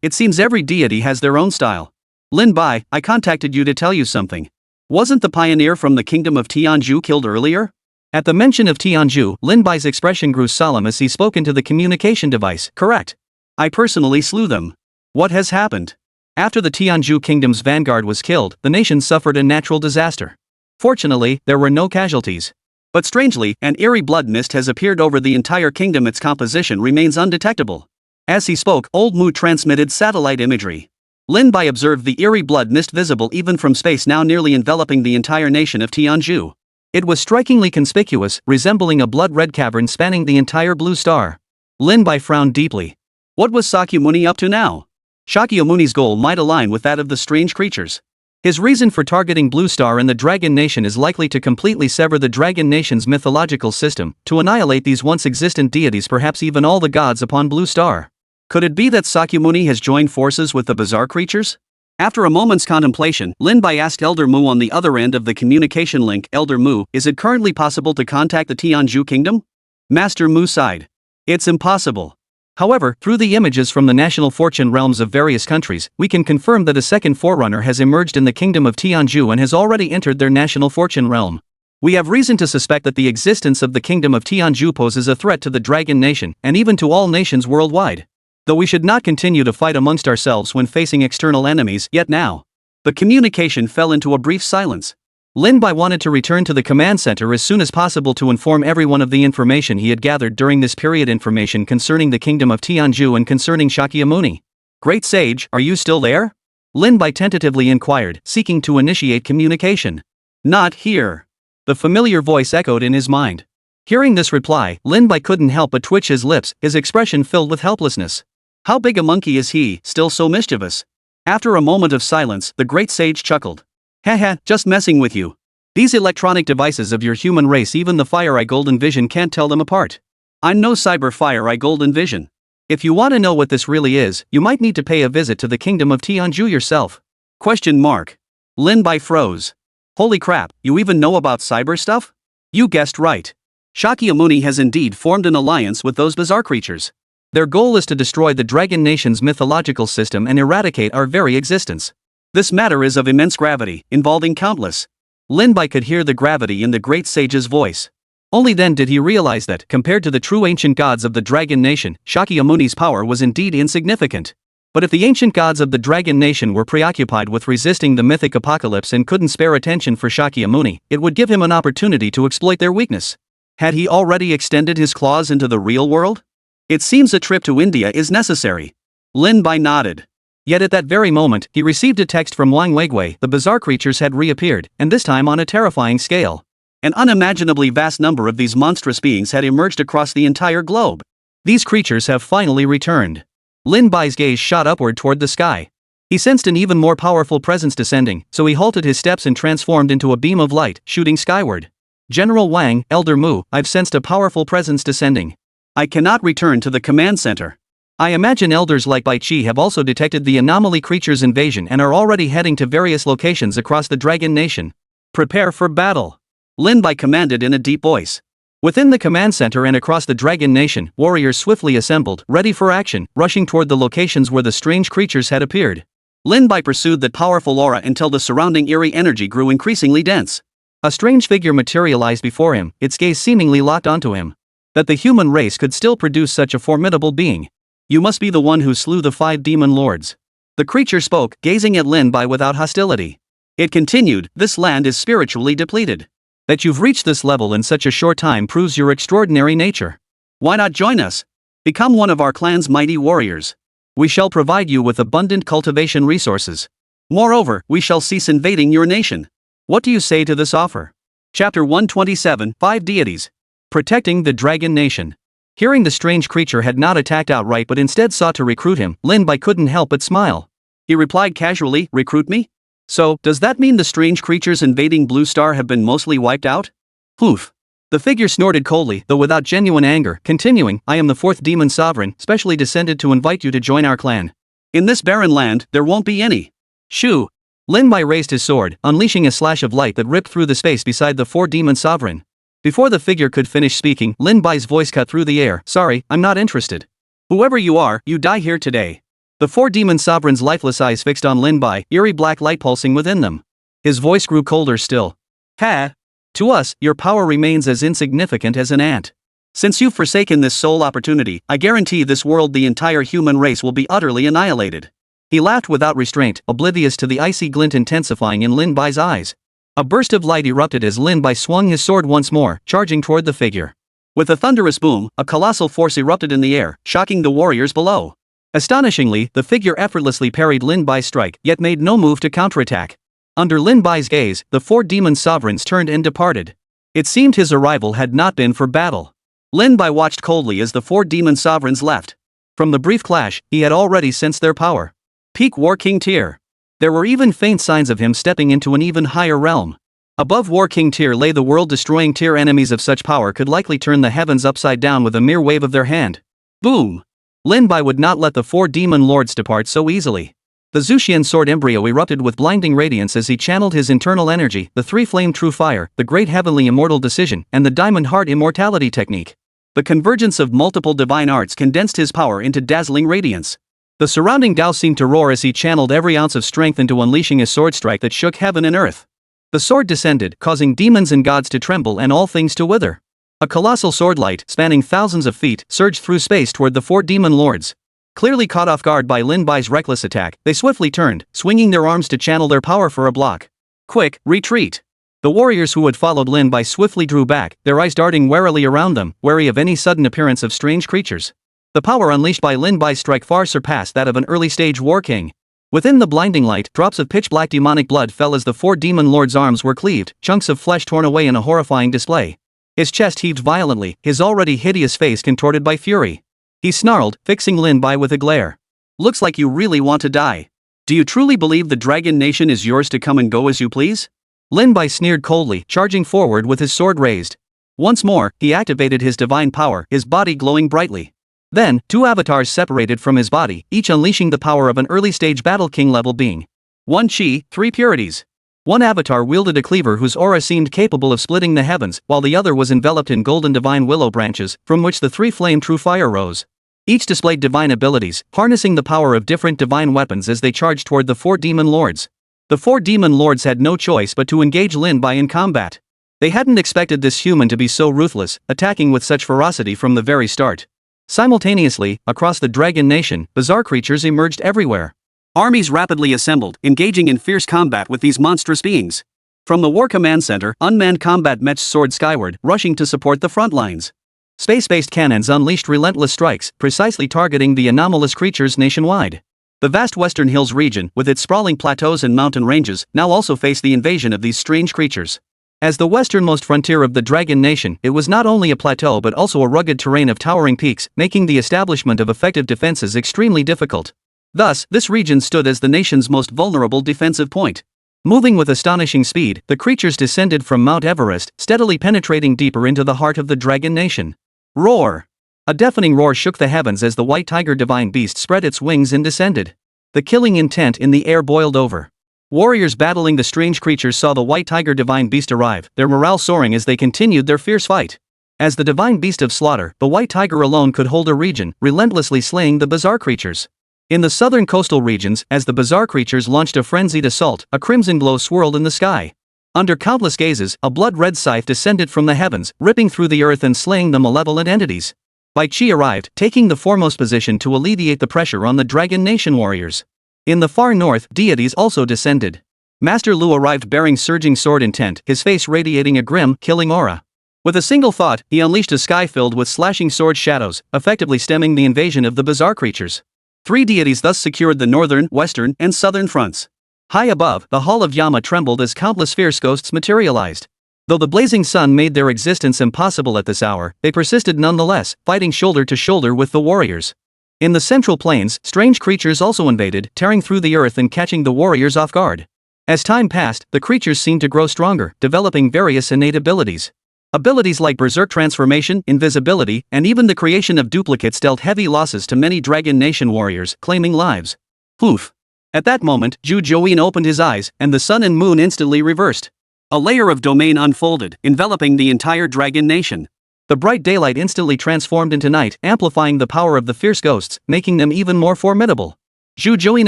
It seems every deity has their own style. "Lin Bai, I contacted you to tell you something. Wasn't the pioneer from the kingdom of Tianzhu killed earlier?" At the mention of Tianzhu, Lin Bai's expression grew solemn as he spoke into the communication device. "Correct. I personally slew them." "What has happened?" "After the Tianzhu kingdom's vanguard was killed, the nation suffered a natural disaster. Fortunately, there were no casualties. But strangely, an eerie blood mist has appeared over the entire kingdom. Its composition remains undetectable." As he spoke, Old Mu transmitted satellite imagery. Lin Bai observed the eerie blood mist visible even from space, now nearly enveloping the entire nation of Tianzhu. It was strikingly conspicuous, resembling a blood-red cavern spanning the entire blue star. Lin Bai frowned deeply. What was Sakyamuni up to now? Shakyamuni's goal might align with that of the strange creatures. His reason for targeting Blue Star and the Dragon Nation is likely to completely sever the Dragon Nation's mythological system, to annihilate these once existent deities, perhaps even all the gods upon Blue Star. Could it be that Sakyamuni has joined forces with the bizarre creatures? After a moment's contemplation, Lin Bai asked Elder Mu on the other end of the communication link, "Elder Mu, is it currently possible to contact the Tianzhu kingdom?" Master Mu sighed. "It's impossible. However, through the images from the national fortune realms of various countries, we can confirm that a second forerunner has emerged in the kingdom of Tianzhu and has already entered their national fortune realm. We have reason to suspect that the existence of the kingdom of Tianzhu poses a threat to the Dragon Nation, and even to all nations worldwide. Though we should not continue to fight amongst ourselves when facing external enemies, yet now." The communication fell into a brief silence. Lin Bai wanted to return to the command center as soon as possible to inform everyone of the information he had gathered during this period, information concerning the kingdom of Tianzhu and concerning Shakyamuni. "Great Sage, are you still there?" Lin Bai tentatively inquired, seeking to initiate communication. "Not here." The familiar voice echoed in his mind. Hearing this reply, Lin Bai couldn't help but twitch his lips, his expression filled with helplessness. How big a monkey is he, still so mischievous? After a moment of silence, the great sage chuckled. "Haha, just messing with you. These electronic devices of your human race, even the Fire Eye Golden Vision can't tell them apart. I'm no cyber Fire Eye Golden Vision. If you want to know what this really is, you might need to pay a visit to the kingdom of Tianzhu yourself." Question mark. Lin Bai froze. Holy crap, you even know about cyber stuff? You guessed right. Shakyamuni has indeed formed an alliance with those bizarre creatures. Their goal is to destroy the Dragon Nation's mythological system and eradicate our very existence. This matter is of immense gravity, involving countless. Lin Bai could hear the gravity in the great sage's voice. Only then did he realize that, compared to the true ancient gods of the Dragon Nation, Shakyamuni's power was indeed insignificant. But if the ancient gods of the Dragon Nation were preoccupied with resisting the mythic apocalypse and couldn't spare attention for Shakyamuni, it would give him an opportunity to exploit their weakness. Had he already extended his claws into the real world? It seems a trip to India is necessary. Lin Bai nodded. Yet at that very moment, he received a text from Wang Weigui. The bizarre creatures had reappeared, and this time on a terrifying scale. An unimaginably vast number of these monstrous beings had emerged across the entire globe. These creatures have finally returned. Lin Bai's gaze shot upward toward the sky. He sensed an even more powerful presence descending, so he halted his steps and transformed into a beam of light, shooting skyward. General Wang, Elder Mu, I've sensed a powerful presence descending. I cannot return to the command center. I imagine elders like Bai Qi have also detected the anomaly creature's invasion and are already heading to various locations across the Dragon Nation. Prepare for battle. Lin Bai commanded in a deep voice. Within the command center and across the Dragon Nation, warriors swiftly assembled, ready for action, rushing toward the locations where the strange creatures had appeared. Lin Bai pursued that powerful aura until the surrounding eerie energy grew increasingly dense. A strange figure materialized before him, its gaze seemingly locked onto him. That the human race could still produce such a formidable being. You must be the one who slew the 5 demon lords. The creature spoke, gazing at Lin Bai without hostility. It continued, this land is spiritually depleted. That you've reached this level in such a short time proves your extraordinary nature. Why not join us? Become one of our clan's mighty warriors. We shall provide you with abundant cultivation resources. Moreover, we shall cease invading your nation. What do you say to this offer? Chapter 127, 5 Deities. Protecting the Dragon Nation. Hearing the strange creature had not attacked outright but instead sought to recruit him, Lin Bai couldn't help but smile. He replied casually, recruit me? So, does that mean the strange creatures invading Blue Star have been mostly wiped out? Poof. The figure snorted coldly, though without genuine anger, continuing, I am the 4th demon sovereign, specially descended to invite you to join our clan. In this barren land, there won't be any. Shoo! Lin Bai raised his sword, unleashing a slash of light that ripped through the space beside the 4 demon sovereign. Before the figure could finish speaking, Lin Bai's voice cut through the air, sorry, I'm not interested. Whoever you are, you die here today. The 4 demon sovereign's lifeless eyes fixed on Lin Bai, eerie black light pulsing within them. His voice grew colder still. Ha! To us, your power remains as insignificant as an ant. Since you've forsaken this sole opportunity, I guarantee this world the entire human race will be utterly annihilated. He laughed without restraint, oblivious to the icy glint intensifying in Lin Bai's eyes. A burst of light erupted as Lin Bai swung his sword once more, charging toward the figure. With a thunderous boom, a colossal force erupted in the air, shocking the warriors below. Astonishingly, the figure effortlessly parried Lin Bai's strike, yet made no move to counterattack. Under Lin Bai's gaze, the 4 demon sovereigns turned and departed. It seemed his arrival had not been for battle. Lin Bai watched coldly as the 4 demon sovereigns left. From the brief clash, he had already sensed their power. Peak War King tier. There were even faint signs of him stepping into an even higher realm. Above War King tier lay the world-destroying tier. Enemies of such power could likely turn the heavens upside down with a mere wave of their hand. Boom! Lin Bai would not let the 4 demon lords depart so easily. The Zuxian sword embryo erupted with blinding radiance as he channeled his internal energy, the 3-flame true fire, the great heavenly immortal decision, and the diamond heart immortality technique. The convergence of multiple divine arts condensed his power into dazzling radiance. The surrounding Tao seemed to roar as he channeled every ounce of strength into unleashing a sword strike that shook heaven and earth. The sword descended, causing demons and gods to tremble and all things to wither. A colossal sword light, spanning thousands of feet, surged through space toward the 4 demon lords. Clearly caught off guard by Lin Bai's reckless attack, they swiftly turned, swinging their arms to channel their power for a block. Quick, retreat! The warriors who had followed Lin Bai swiftly drew back, their eyes darting warily around them, wary of any sudden appearance of strange creatures. The power unleashed by Lin Bai's strike far surpassed that of an early-stage war king. Within the blinding light, drops of pitch-black demonic blood fell as the 4 demon lords' arms were cleaved, chunks of flesh torn away in a horrifying display. His chest heaved violently, his already hideous face contorted by fury. He snarled, fixing Lin Bai with a glare. Looks like you really want to die. Do you truly believe the Dragon Nation is yours to come and go as you please? Lin Bai sneered coldly, charging forward with his sword raised. Once more, he activated his divine power, his body glowing brightly. Then, 2 avatars separated from his body, each unleashing the power of an early-stage Battle King-level being. 1 Chi, 3 purities. One avatar wielded a cleaver whose aura seemed capable of splitting the heavens, while the other was enveloped in golden divine willow branches, from which the 3-flame true fire rose. Each displayed divine abilities, harnessing the power of different divine weapons as they charged toward the 4 demon lords. The 4 demon lords had no choice but to engage Lin Bai in combat. They hadn't expected this human to be so ruthless, attacking with such ferocity from the very start. Simultaneously, across the Dragon Nation, bizarre creatures emerged everywhere. Armies rapidly assembled, engaging in fierce combat with these monstrous beings. From the War Command Center, unmanned combat mechs soared skyward, rushing to support the front lines. Space-based cannons unleashed relentless strikes, precisely targeting the anomalous creatures nationwide. The vast Western Hills region, with its sprawling plateaus and mountain ranges, now also faced the invasion of these strange creatures. As the westernmost frontier of the Dragon Nation, it was not only a plateau but also a rugged terrain of towering peaks, making the establishment of effective defenses extremely difficult. Thus, this region stood as the nation's most vulnerable defensive point. Moving with astonishing speed, the creatures descended from Mount Everest, steadily penetrating deeper into the heart of the Dragon Nation. Roar! A deafening roar shook the heavens as the white tiger divine beast spread its wings and descended. The killing intent in the air boiled over. Warriors battling the strange creatures saw the white tiger divine beast arrive, their morale soaring as they continued their fierce fight. As the divine beast of slaughter, the white tiger alone could hold a region, relentlessly slaying the bizarre creatures. In the southern coastal regions, as the bizarre creatures launched a frenzied assault, a crimson glow swirled in the sky. Under countless gazes, a blood-red scythe descended from the heavens, ripping through the earth and slaying the malevolent entities. Bai Qi arrived, taking the foremost position to alleviate the pressure on the Dragon Nation warriors. In the far north, deities also descended. Master Lu arrived bearing surging sword intent, his face radiating a grim, killing aura. With a single thought, he unleashed a sky filled with slashing sword shadows, effectively stemming the invasion of the bizarre creatures. 3 deities thus secured the northern, western, and southern fronts. High above, the Hall of Yama trembled as countless fierce ghosts materialized. Though the blazing sun made their existence impossible at this hour, they persisted nonetheless, fighting shoulder to shoulder with the warriors. In the central plains, strange creatures also invaded, tearing through the earth and catching the warriors off guard. As time passed, the creatures seemed to grow stronger, developing various innate abilities. Abilities like berserk transformation, invisibility, and even the creation of duplicates dealt heavy losses to many Dragon Nation warriors, claiming lives. Poof! At that moment, Zhu Jiuyin opened his eyes, and the sun and moon instantly reversed. A layer of domain unfolded, enveloping the entire Dragon Nation. The bright daylight instantly transformed into night, amplifying the power of the fierce ghosts, making them even more formidable. Zhu Jiuyin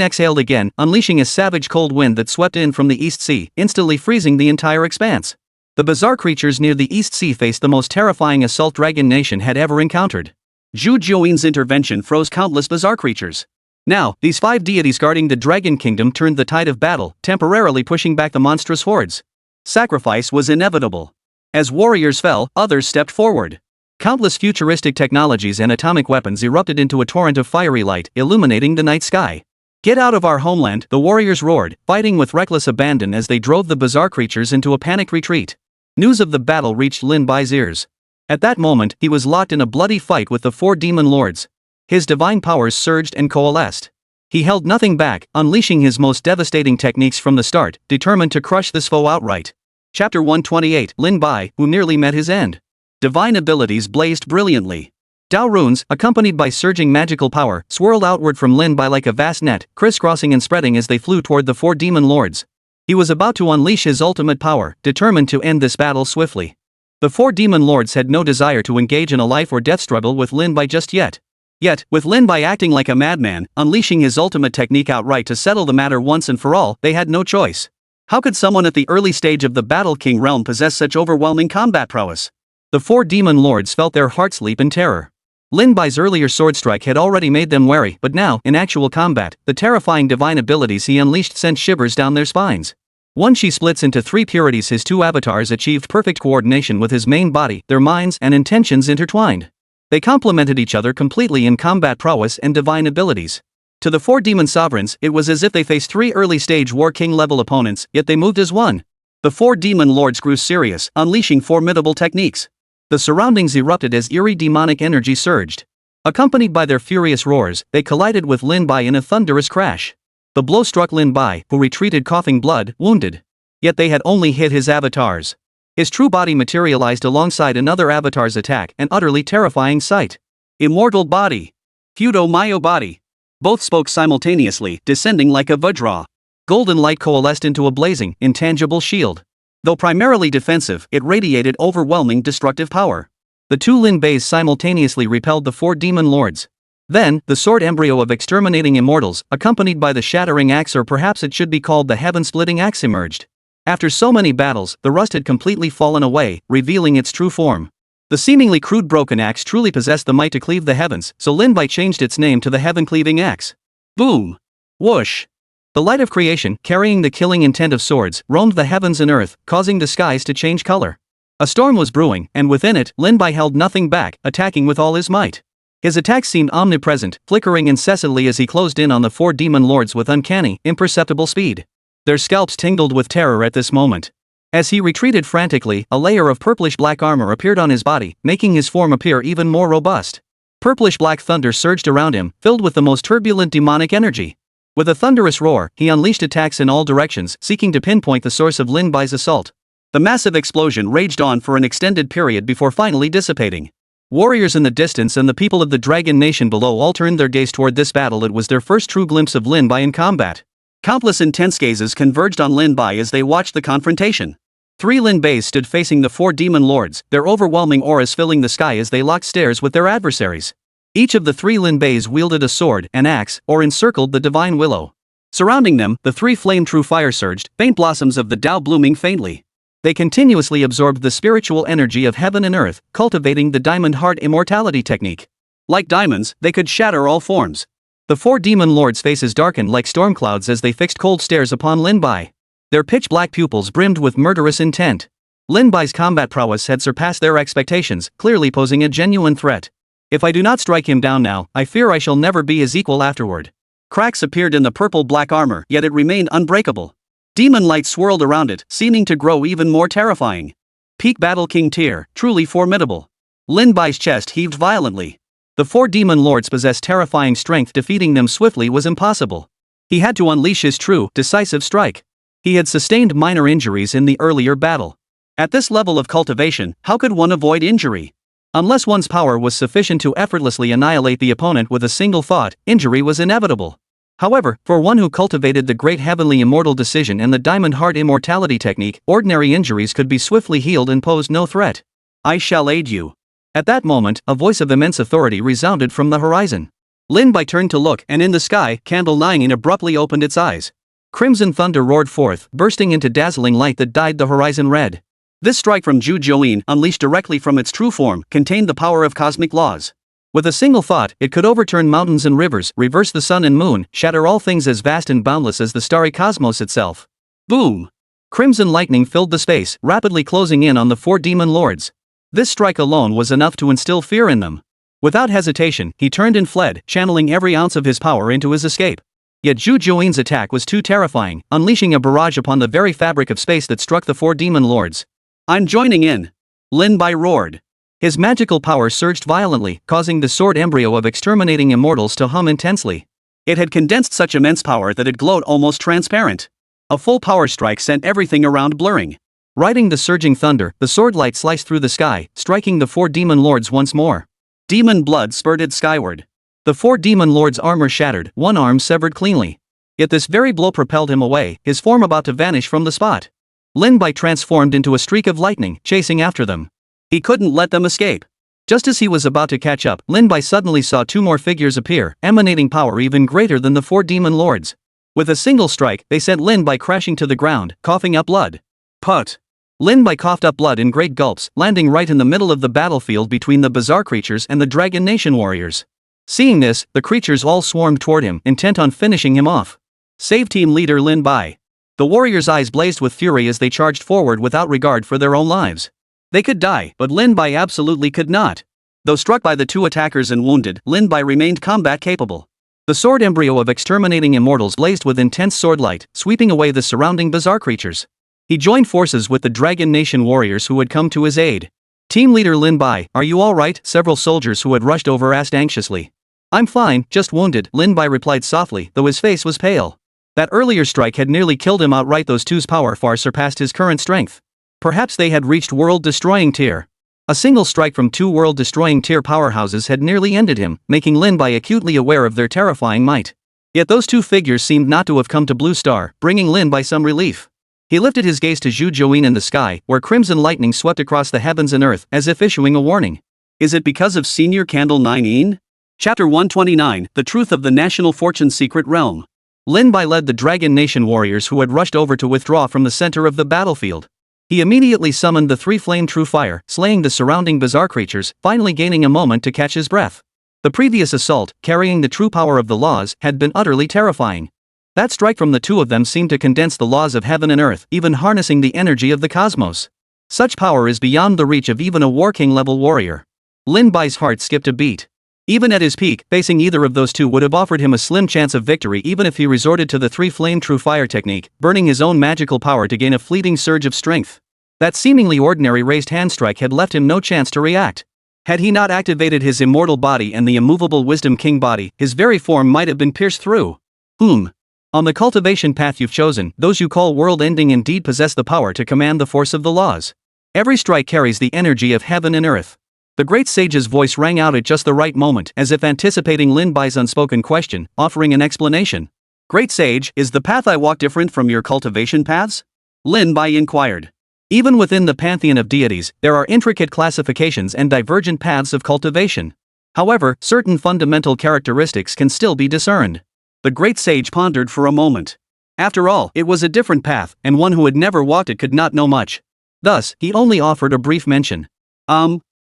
exhaled again, unleashing a savage cold wind that swept in from the East Sea, instantly freezing the entire expanse. The bizarre creatures near the East Sea faced the most terrifying assault Dragon Nation had ever encountered. Zhu Jiuyin's intervention froze countless bizarre creatures. Now, these 5 deities guarding the Dragon Kingdom turned the tide of battle, temporarily pushing back the monstrous hordes. Sacrifice was inevitable. As warriors fell, others stepped forward. Countless futuristic technologies and atomic weapons erupted into a torrent of fiery light, illuminating the night sky. Get out of our homeland, the warriors roared, fighting with reckless abandon as they drove the bizarre creatures into a panicked retreat. News of the battle reached Lin Bai's ears. At that moment, he was locked in a bloody fight with the 4 demon lords. His divine powers surged and coalesced. He held nothing back, unleashing his most devastating techniques from the start, determined to crush this foe outright. Chapter 128, Lin Bai, who nearly met his end. Divine abilities blazed brilliantly. Dao runes, accompanied by surging magical power, swirled outward from Lin Bai like a vast net, crisscrossing and spreading as they flew toward the 4 demon lords. He was about to unleash his ultimate power, determined to end this battle swiftly. The 4 demon lords had no desire to engage in a life or death struggle with Lin Bai just yet. Yet, with Lin Bai acting like a madman, unleashing his ultimate technique outright to settle the matter once and for all, they had no choice. How could someone at the early stage of the Battle King realm possess such overwhelming combat prowess? The 4 demon lords felt their hearts leap in terror. Lin Bai's earlier sword strike had already made them wary, but now, in actual combat, the terrifying divine abilities he unleashed sent shivers down their spines. One Qi splits into 3 purities. His 2 avatars achieved perfect coordination with his main body, their minds and intentions intertwined. They complemented each other completely in combat prowess and divine abilities. To the 4 demon sovereigns, it was as if they faced 3 early-stage War King level opponents, yet they moved as one. The 4 demon lords grew serious, unleashing formidable techniques. The surroundings erupted as eerie demonic energy surged. Accompanied by their furious roars, they collided with Lin Bai in a thunderous crash. The blow struck Lin Bai, who retreated coughing blood, wounded. Yet they had only hit his avatars. His true body materialized alongside another avatar's attack, an utterly terrifying sight. Immortal body. Fudo Mayo body. Both spoke simultaneously, descending like a vajra. Golden light coalesced into a blazing, intangible shield. Though primarily defensive, it radiated overwhelming destructive power. The 2 Lin Bais simultaneously repelled the 4 demon lords. Then, the sword embryo of exterminating immortals, accompanied by the shattering axe, or perhaps it should be called the heaven-splitting axe, emerged. After so many battles, the rust had completely fallen away, revealing its true form. The seemingly crude broken axe truly possessed the might to cleave the heavens, so Lin Bai changed its name to the heaven-cleaving axe. Boom! Whoosh! The light of creation, carrying the killing intent of swords, roamed the heavens and earth, causing the skies to change color. A storm was brewing, and within it, Lin Bai held nothing back, attacking with all his might. His attacks seemed omnipresent, flickering incessantly as he closed in on the 4 demon lords with uncanny, imperceptible speed. Their scalps tingled with terror at this moment. As he retreated frantically, a layer of purplish-black armor appeared on his body, making his form appear even more robust. Purplish-black thunder surged around him, filled with the most turbulent demonic energy. With a thunderous roar, he unleashed attacks in all directions, seeking to pinpoint the source of Lin Bai's assault. The massive explosion raged on for an extended period before finally dissipating. Warriors in the distance and the people of the Dragon Nation below all turned their gaze toward this battle. It was their first true glimpse of Lin Bai in combat. Countless intense gazes converged on Lin Bai as they watched the confrontation. 3 Lin Bais stood facing the 4 demon lords, their overwhelming auras filling the sky as they locked stares with their adversaries. Each of the 3 Lin Bais wielded a sword, an axe, or encircled the divine willow. Surrounding them, the 3 flame true fire surged, faint blossoms of the Tao blooming faintly. They continuously absorbed the spiritual energy of heaven and earth, cultivating the diamond heart immortality technique. Like diamonds, they could shatter all forms. The 4 demon lords' faces darkened like storm clouds as they fixed cold stares upon Lin Bai. Their pitch-black pupils brimmed with murderous intent. Lin Bai's combat prowess had surpassed their expectations, clearly posing a genuine threat. If I do not strike him down now, I fear I shall never be his equal afterward. Cracks appeared in the purple-black armor, yet it remained unbreakable. Demon light swirled around it, seeming to grow even more terrifying. Peak Battle King tier, truly formidable. Lin Bai's chest heaved violently. The 4 demon lords possessed terrifying strength. Defeating them swiftly was impossible. He had to unleash his true, decisive strike. He had sustained minor injuries in the earlier battle. At this level of cultivation, how could one avoid injury? Unless one's power was sufficient to effortlessly annihilate the opponent with a single thought, injury was inevitable. However, for one who cultivated the great heavenly immortal decision and the diamond heart immortality technique, ordinary injuries could be swiftly healed and posed no threat. I shall aid you. At that moment, a voice of immense authority resounded from the horizon. Lin Bai turned to look, and in the sky, Candle 9 abruptly opened its eyes. Crimson thunder roared forth, bursting into dazzling light that dyed the horizon red. This strike from Zhu Jiuyin, unleashed directly from its true form, contained the power of cosmic laws. With a single thought, it could overturn mountains and rivers, reverse the sun and moon, shatter all things as vast and boundless as the starry cosmos itself. Boom! Crimson lightning filled the space, rapidly closing in on the 4 demon lords. This strike alone was enough to instill fear in them. Without hesitation, he turned and fled, channeling every ounce of his power into his escape. Yet Zhu Jiuyin's attack was too terrifying, unleashing a barrage upon the very fabric of space that struck the 4 demon lords. I'm joining in! Lin Bai roared. His magical power surged violently, causing the sword embryo of exterminating immortals to hum intensely. It had condensed such immense power that it glowed almost transparent. A full power strike sent everything around blurring. Riding the surging thunder, the sword light sliced through the sky, striking the 4 demon lords once more. Demon blood spurted skyward. The 4 demon lords' armor shattered, one arm severed cleanly. Yet this very blow propelled him away, his form about to vanish from the spot. Lin Bai transformed into a streak of lightning, chasing after them. He couldn't let them escape. Just as he was about to catch up, Lin Bai suddenly saw 2 more figures appear, emanating power even greater than the 4 demon lords. With a single strike, they sent Lin Bai crashing to the ground, coughing up blood. Put! Lin Bai coughed up blood in great gulps, landing right in the middle of the battlefield between the bizarre creatures and the Dragon Nation warriors. Seeing this, the creatures all swarmed toward him, intent on finishing him off. Save team leader Lin Bai. The warriors' eyes blazed with fury as they charged forward without regard for their own lives. They could die, but Lin Bai absolutely could not. Though struck by the 2 attackers and wounded, Lin Bai remained combat capable. The sword embryo of exterminating immortals blazed with intense sword light, sweeping away the surrounding bizarre creatures. He joined forces with the Dragon Nation warriors who had come to his aid. Team leader Lin Bai, are you alright? Several soldiers who had rushed over asked anxiously. I'm fine, just wounded, Lin Bai replied softly, though his face was pale. That earlier strike had nearly killed him outright. Those 2's power far surpassed his current strength. Perhaps they had reached world-destroying tier. A single strike from 2 world-destroying tier powerhouses had nearly ended him, making Lin Bai acutely aware of their terrifying might. Yet those 2 figures seemed not to have come to Blue Star, bringing Lin Bai some relief. He lifted his gaze to Zhu Jiuyin in the sky, where crimson lightning swept across the heavens and earth, as if issuing a warning. Is it because of Senior Candle 9? Chapter 129, The Truth of the National Fortune's Secret Realm. Lin Bai led the Dragon Nation warriors who had rushed over to withdraw from the center of the battlefield. He immediately summoned the 3 flame true fire, slaying the surrounding bizarre creatures, finally gaining a moment to catch his breath. The previous assault, carrying the true power of the laws, had been utterly terrifying. That strike from the 2 of them seemed to condense the laws of heaven and earth, even harnessing the energy of the cosmos. Such power is beyond the reach of even a War King level warrior. Lin Bai's heart skipped a beat. Even at his peak, facing either of those two would have offered him a slim chance of victory even if he resorted to the three-flame true fire technique, burning his own magical power to gain a fleeting surge of strength. That seemingly ordinary raised hand strike had left him no chance to react. Had he not activated his immortal body and the immovable Wisdom King body, his very form might have been pierced through. On the cultivation path you've chosen, those you call world-ending indeed possess the power to command the force of the laws. Every strike carries the energy of heaven and earth. The great sage's voice rang out at just the right moment, as if anticipating Lin Bai's unspoken question, offering an explanation. Great sage, is the path I walk different from your cultivation paths? Lin Bai inquired. Even within the pantheon of deities, there are intricate classifications and divergent paths of cultivation. However, certain fundamental characteristics can still be discerned. The great sage pondered for a moment. After all, it was a different path, and one who had never walked it could not know much. Thus, he only offered a brief mention.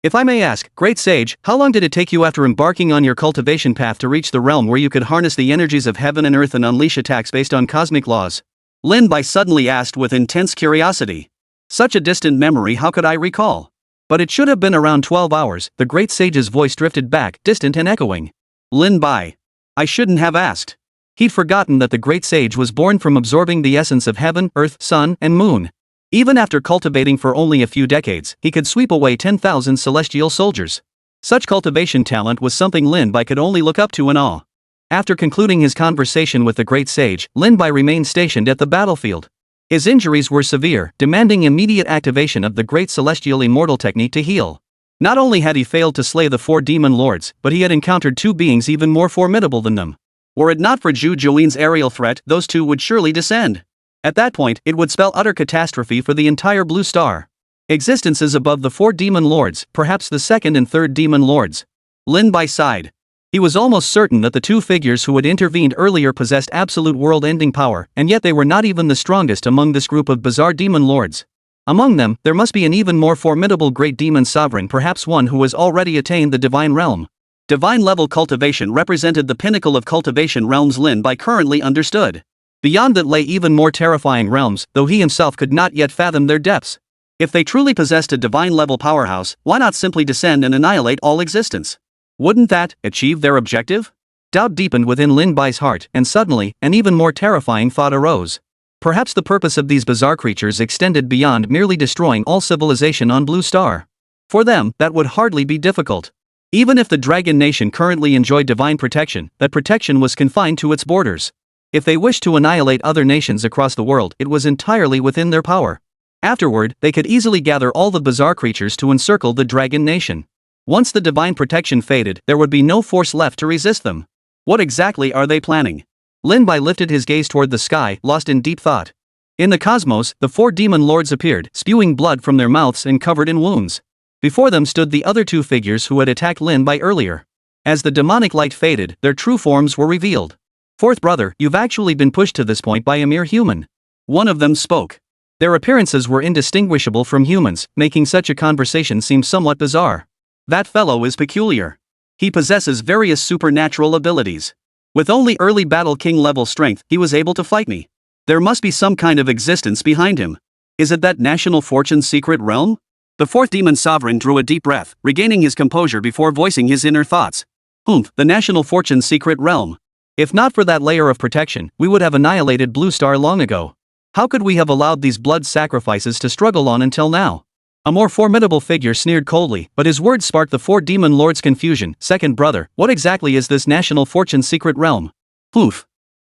If I may ask, great sage, how long did it take you after embarking on your cultivation path to reach the realm where you could harness the energies of heaven and earth and unleash attacks based on cosmic laws? Lin Bai suddenly asked with intense curiosity. Such a distant memory, how could I recall? But it should have been around 12 hours, the great sage's voice drifted back, distant and echoing. Lin Bai. I shouldn't have asked. He'd forgotten that the great sage was born from absorbing the essence of heaven, earth, sun, and moon. Even after cultivating for only a few decades, he could sweep away 10,000 celestial soldiers. Such cultivation talent was something Lin Bai could only look up to in awe. After concluding his conversation with the great sage, Lin Bai remained stationed at the battlefield. His injuries were severe, demanding immediate activation of the great celestial immortal technique to heal. Not only had he failed to slay the 4 demon lords, but he had encountered 2 beings even more formidable than them. Were it not for Zhu Juin's aerial threat, those 2 would surely descend. At that point, it would spell utter catastrophe for the entire Blue Star. Existences above the 4 demon lords, perhaps the 2nd and 3rd demon lords. Lin Bai sighed. He was almost certain that the 2 figures who had intervened earlier possessed absolute world-ending power, and yet they were not even the strongest among this group of bizarre demon lords. Among them, there must be an even more formidable great demon sovereign, perhaps one who has already attained the divine realm. Divine-level cultivation represented the pinnacle of cultivation realms Lin Bai currently understood. Beyond that lay even more terrifying realms, though he himself could not yet fathom their depths. If they truly possessed a divine-level powerhouse, why not simply descend and annihilate all existence? Wouldn't that achieve their objective? Doubt deepened within Lin Bai's heart, and suddenly, an even more terrifying thought arose. Perhaps the purpose of these bizarre creatures extended beyond merely destroying all civilization on Blue Star. For them, that would hardly be difficult. Even if the Dragon Nation currently enjoyed divine protection, that protection was confined to its borders. If they wished to annihilate other nations across the world, it was entirely within their power. Afterward, they could easily gather all the bizarre creatures to encircle the Dragon Nation. Once the divine protection faded, there would be no force left to resist them. What exactly are they planning? Lin Bai lifted his gaze toward the sky, lost in deep thought. In the cosmos, the 4 demon lords appeared, spewing blood from their mouths and covered in wounds. Before them stood the other 2 figures who had attacked Lin Bai earlier. As the demonic light faded, their true forms were revealed. Fourth brother, you've actually been pushed to this point by a mere human. One of them spoke. Their appearances were indistinguishable from humans, making such a conversation seem somewhat bizarre. That fellow is peculiar. He possesses various supernatural abilities. With only early Battle King level strength, he was able to fight me. There must be some kind of existence behind him. Is it that National Fortune's secret realm? The 4th demon sovereign drew a deep breath, regaining his composure before voicing his inner thoughts. The National Fortune's secret realm. If not for that layer of protection, we would have annihilated Blue Star long ago. How could we have allowed these blood sacrifices to struggle on until now? A more formidable figure sneered coldly, but his words sparked the 4 demon lords' confusion. Second brother, what exactly is this National Fortune's secret realm?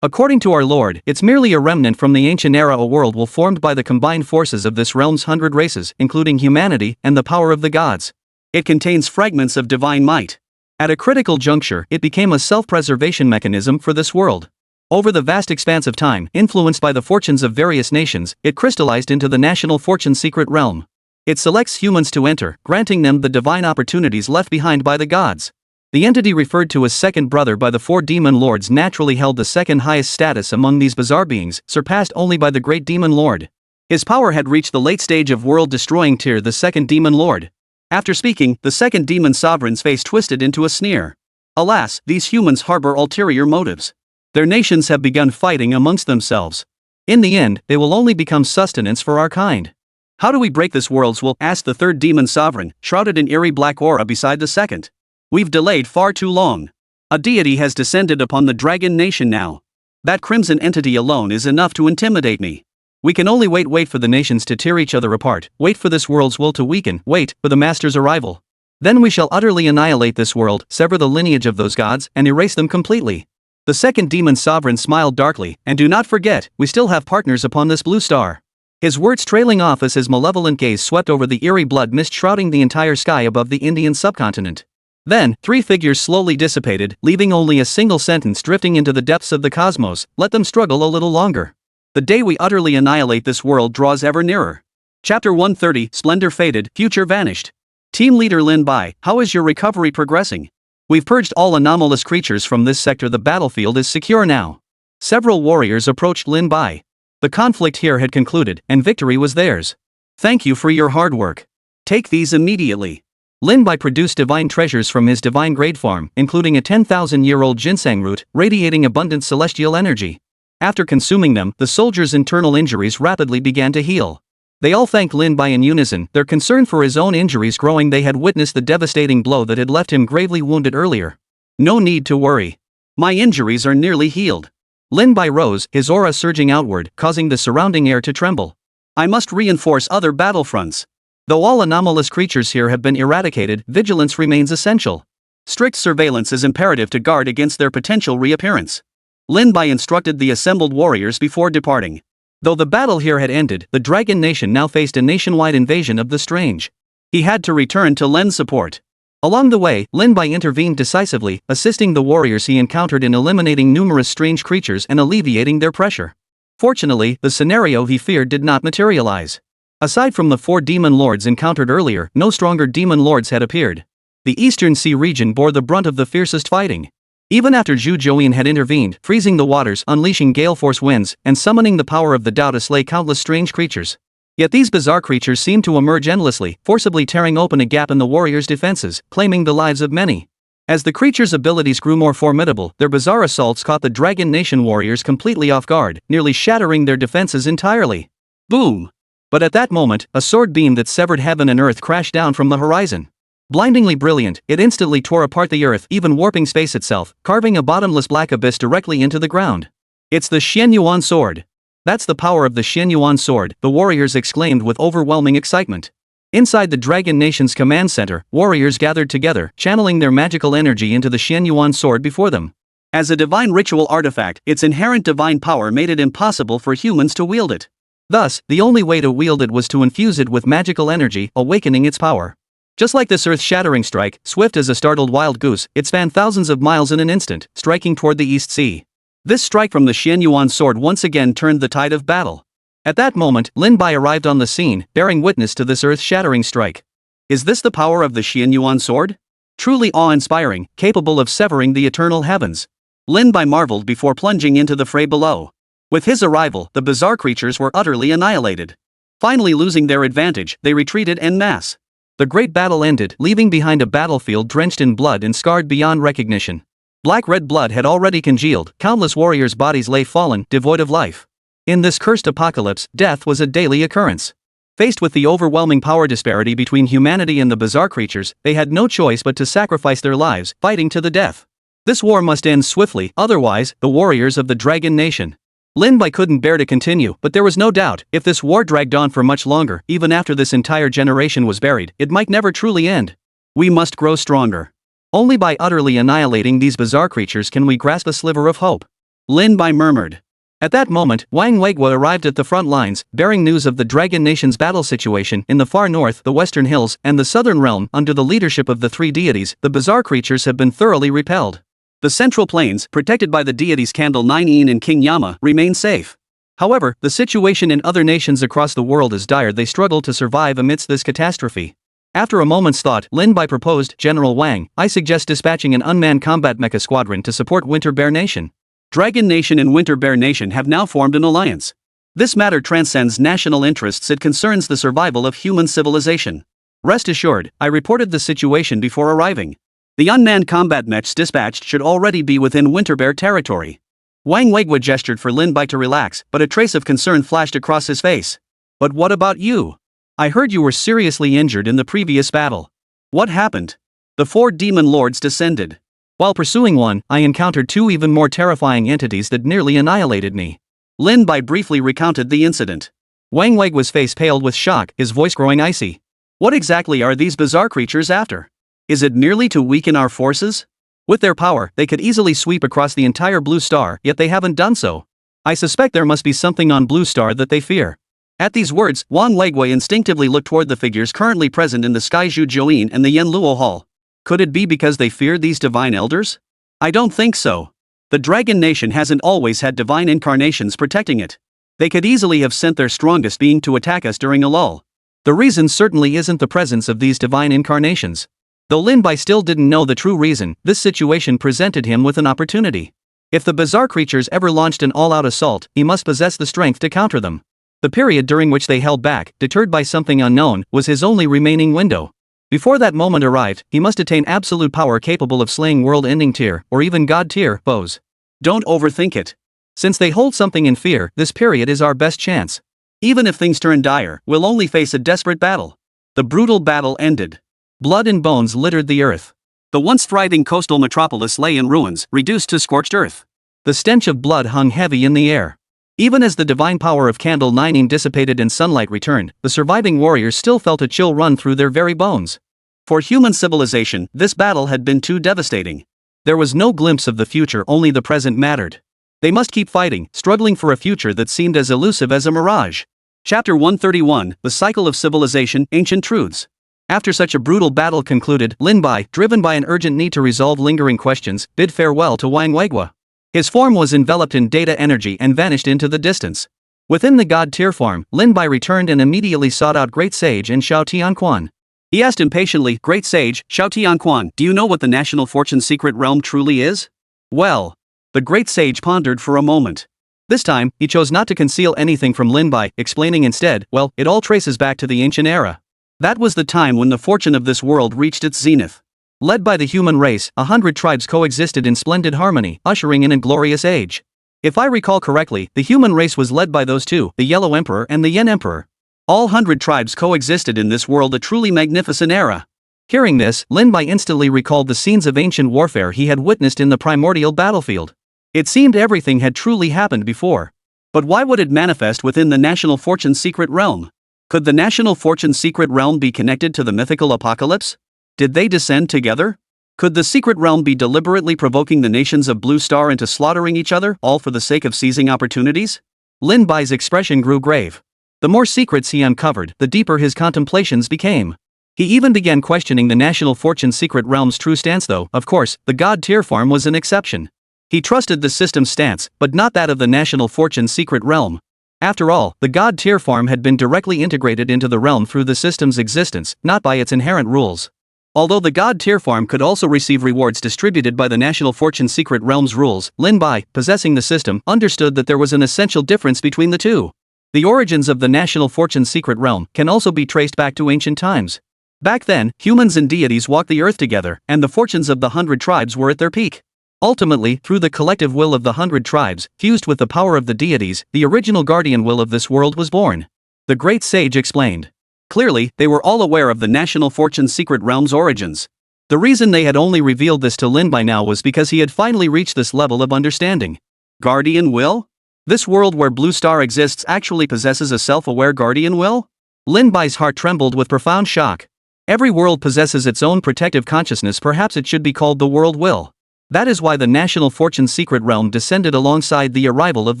According to our lord, it's merely a remnant from the ancient era, a world formed by the combined forces of this realm's 100 races, including humanity and the power of the gods. It contains fragments of divine might. At a critical juncture, it became a self-preservation mechanism for this world. Over the vast expanse of time, influenced by the fortunes of various nations, it crystallized into the National Fortune's secret realm. It selects humans to enter, granting them the divine opportunities left behind by the gods. The entity referred to as second brother by the 4 demon lords naturally held the second highest status among these bizarre beings, surpassed only by the great demon lord. His power had reached the late stage of world-destroying tier, the second demon lord. After speaking, the 2nd demon sovereign's face twisted into a sneer. Alas, these humans harbor ulterior motives. Their nations have begun fighting amongst themselves. In the end, they will only become sustenance for our kind. How do we break this world's will? Asked the 3rd demon sovereign, shrouded in eerie black aura beside the 2nd. We've delayed far too long. A deity has descended upon the Dragon Nation now. That crimson entity alone is enough to intimidate me. We can only wait for the nations to tear each other apart, wait for this world's will to weaken, wait for the master's arrival. Then we shall utterly annihilate this world, sever the lineage of those gods, and erase them completely. The second demon sovereign smiled darkly, and do not forget, we still have partners upon this blue star. His words trailing off as his malevolent gaze swept over the eerie blood mist shrouding the entire sky above the Indian subcontinent. Then, three figures slowly dissipated, leaving only a single sentence drifting into the depths of the cosmos. Let them struggle a little longer. The day we utterly annihilate this world draws ever nearer. Chapter 130, Splendor Faded, Future Vanished. Team Leader Lin Bai, how is your recovery progressing? We've purged all anomalous creatures from this sector. The battlefield is secure now. Several warriors approached Lin Bai. The conflict here had concluded, and victory was theirs. Thank you for your hard work. Take these immediately. Lin Bai produced divine treasures from his divine grade farm, including a 10,000-year-old ginseng root, radiating abundant celestial energy. After consuming them, the soldiers' internal injuries rapidly began to heal. They all thanked Lin Bai in unison, their concern for his own injuries growing. They had witnessed the devastating blow that had left him gravely wounded earlier. No need to worry. My injuries are nearly healed. Lin Bai rose, his aura surging outward, causing the surrounding air to tremble. I must reinforce other battlefronts. Though all anomalous creatures here have been eradicated, vigilance remains essential. Strict surveillance is imperative to guard against their potential reappearance. Lin Bai instructed the assembled warriors before departing. Though the battle here had ended, the Dragon Nation now faced a nationwide invasion of the strange. He had to return to lend support. Along the way, Lin Bai intervened decisively, assisting the warriors he encountered in eliminating numerous strange creatures and alleviating their pressure. Fortunately, the scenario he feared did not materialize. Aside from the 4 demon lords encountered earlier, no stronger demon lords had appeared. The Eastern Sea region bore the brunt of the fiercest fighting. Even after Zhu Zhouyin had intervened, freezing the waters, unleashing gale force winds, and summoning the power of the Tao to slay countless strange creatures. Yet these bizarre creatures seemed to emerge endlessly, forcibly tearing open a gap in the warriors' defenses, claiming the lives of many. As the creatures' abilities grew more formidable, their bizarre assaults caught the Dragon Nation warriors completely off guard, nearly shattering their defenses entirely. Boom! But at that moment, a sword beam that severed heaven and earth crashed down from the horizon. Blindingly brilliant, it instantly tore apart the earth, even warping space itself, carving a bottomless black abyss directly into the ground. It's the Xianyuan sword. That's the power of the Xianyuan sword, the warriors exclaimed with overwhelming excitement. Inside the Dragon Nation's command center, warriors gathered together, channeling their magical energy into the Xianyuan sword before them. As a divine ritual artifact, its inherent divine power made it impossible for humans to wield it. Thus, the only way to wield it was to infuse it with magical energy, awakening its power. Just like this earth-shattering strike, swift as a startled wild goose, it spanned thousands of miles in an instant, striking toward the East Sea. This strike from the Xianyuan sword once again turned the tide of battle. At that moment, Lin Bai arrived on the scene, bearing witness to this earth-shattering strike. Is this the power of the Xianyuan sword? Truly awe-inspiring, capable of severing the eternal heavens. Lin Bai marveled before plunging into the fray below. With his arrival, the bizarre creatures were utterly annihilated. Finally losing their advantage, they retreated en masse. The great battle ended, leaving behind a battlefield drenched in blood and scarred beyond recognition. Black-red blood had already congealed, countless warriors' bodies lay fallen, devoid of life. In this cursed apocalypse, death was a daily occurrence. Faced with the overwhelming power disparity between humanity and the bizarre creatures, they had no choice but to sacrifice their lives, fighting to the death. This war must end swiftly, otherwise, the warriors of the Dragon Nation. Lin Bai couldn't bear to continue, but there was no doubt, if this war dragged on for much longer, even after this entire generation was buried, it might never truly end. We must grow stronger. Only by utterly annihilating these bizarre creatures can we grasp a sliver of hope. Lin Bai murmured. At that moment, Wang Weigua arrived at the front lines, bearing news of the Dragon Nation's battle situation in the far north, the western hills, and the southern realm. Under the leadership of the 3 deities, the bizarre creatures have been thoroughly repelled. The central plains, protected by the deities Candle 9 and King Yama, remain safe. However, the situation in other nations across the world is dire. They struggle to survive amidst this catastrophe. After a moment's thought, Lin Bai proposed, General Wang, I suggest dispatching an unmanned combat mecha squadron to support Winter Bear Nation. Dragon Nation and Winter Bear Nation have now formed an alliance. This matter transcends national interests. It concerns the survival of human civilization. Rest assured, I reported the situation before arriving. The unmanned combat mechs dispatched should already be within Winter Bear territory. Wang Weigua gestured for Lin Bai to relax, but a trace of concern flashed across his face. But what about you? I heard you were seriously injured in the previous battle. What happened? The 4 demon lords descended. While pursuing one, I encountered 2 even more terrifying entities that nearly annihilated me. Lin Bai briefly recounted the incident. Wang Weigua's face paled with shock, his voice growing icy. What exactly are these bizarre creatures after? Is it merely to weaken our forces? With their power, they could easily sweep across the entire Blue Star, yet they haven't done so. I suspect there must be something on Blue Star that they fear. At these words, Wang Weigui instinctively looked toward the figures currently present in the Skyzhu Join and the Yanluo Hall. Could it be because they feared these divine elders? I don't think so. The Dragon Nation hasn't always had divine incarnations protecting it. They could easily have sent their strongest being to attack us during a lull. The reason certainly isn't the presence of these divine incarnations. Though Lin Bai still didn't know the true reason, this situation presented him with an opportunity. If the bizarre creatures ever launched an all-out assault, he must possess the strength to counter them. The period during which they held back, deterred by something unknown, was his only remaining window. Before that moment arrived, he must attain absolute power capable of slaying world-ending tier, or even god-tier, foes. Don't overthink it. Since they hold something in fear, this period is our best chance. Even if things turn dire, we'll only face a desperate battle. The brutal battle ended. Blood and bones littered the earth. The once thriving coastal metropolis lay in ruins, reduced to scorched earth. The stench of blood hung heavy in the air. Even as the divine power of Candle 9 dissipated and sunlight returned, the surviving warriors still felt a chill run through their very bones. For human civilization, this battle had been too devastating. There was no glimpse of the future, only the present mattered. They must keep fighting, struggling for a future that seemed as elusive as a mirage. Chapter 131, The Cycle of Civilization, Ancient Truths. After such a brutal battle concluded, Lin Bai, driven by an urgent need to resolve lingering questions, bid farewell to Wang Weigua. His form was enveloped in data energy and vanished into the distance. Within the god-tier form, Lin Bai returned and immediately sought out Great Sage and Xiao Tianquan. He asked impatiently, Great Sage, Xiao Tianquan, do you know what the National Fortune Secret Realm truly is? Well, the Great Sage pondered for a moment. This time, he chose not to conceal anything from Lin Bai, explaining instead, well, it all traces back to the ancient era. That was the time when the fortune of this world reached its zenith. Led by the human race, 100 tribes coexisted in splendid harmony, ushering in a glorious age. If I recall correctly, the human race was led by those 2, the Yellow Emperor and the Yen Emperor. All 100 tribes coexisted in this world, a truly magnificent era. Hearing this, Lin Bai instantly recalled the scenes of ancient warfare he had witnessed in the primordial battlefield. It seemed everything had truly happened before. But why would it manifest within the National Fortune Secret Realm? Could the National Fortune Secret Realm be connected to the mythical apocalypse? Did they descend together? Could the Secret Realm be deliberately provoking the nations of Blue Star into slaughtering each other, all for the sake of seizing opportunities? Lin Bai's expression grew grave. The more secrets he uncovered, the deeper his contemplations became. He even began questioning the National Fortune Secret Realm's true stance, though, of course, the god-tier form was an exception. He trusted the system's stance, but not that of the National Fortune Secret Realm. After all, the god-tier form had been directly integrated into the realm through the system's existence, not by its inherent rules. Although the god-tier form could also receive rewards distributed by the National Fortune Secret Realm's rules, Lin Bai, possessing the system, understood that there was an essential difference between the two. The origins of the National Fortune Secret Realm can also be traced back to ancient times. Back then, humans and deities walked the earth together, and the fortunes of the 100 tribes were at their peak. Ultimately, through the collective will of the 100 tribes, fused with the power of the deities, the original guardian will of this world was born. The Great Sage explained. Clearly, they were all aware of the National Fortune Secret Realm's origins. The reason they had only revealed this to Lin by now was because he had finally reached this level of understanding. Guardian will? This world where Blue Star exists actually possesses a self-aware guardian will? Lin Bai's heart trembled with profound shock. Every world possesses its own protective consciousness, perhaps it should be called the world will. That is why the National Fortune Secret Realm descended alongside the arrival of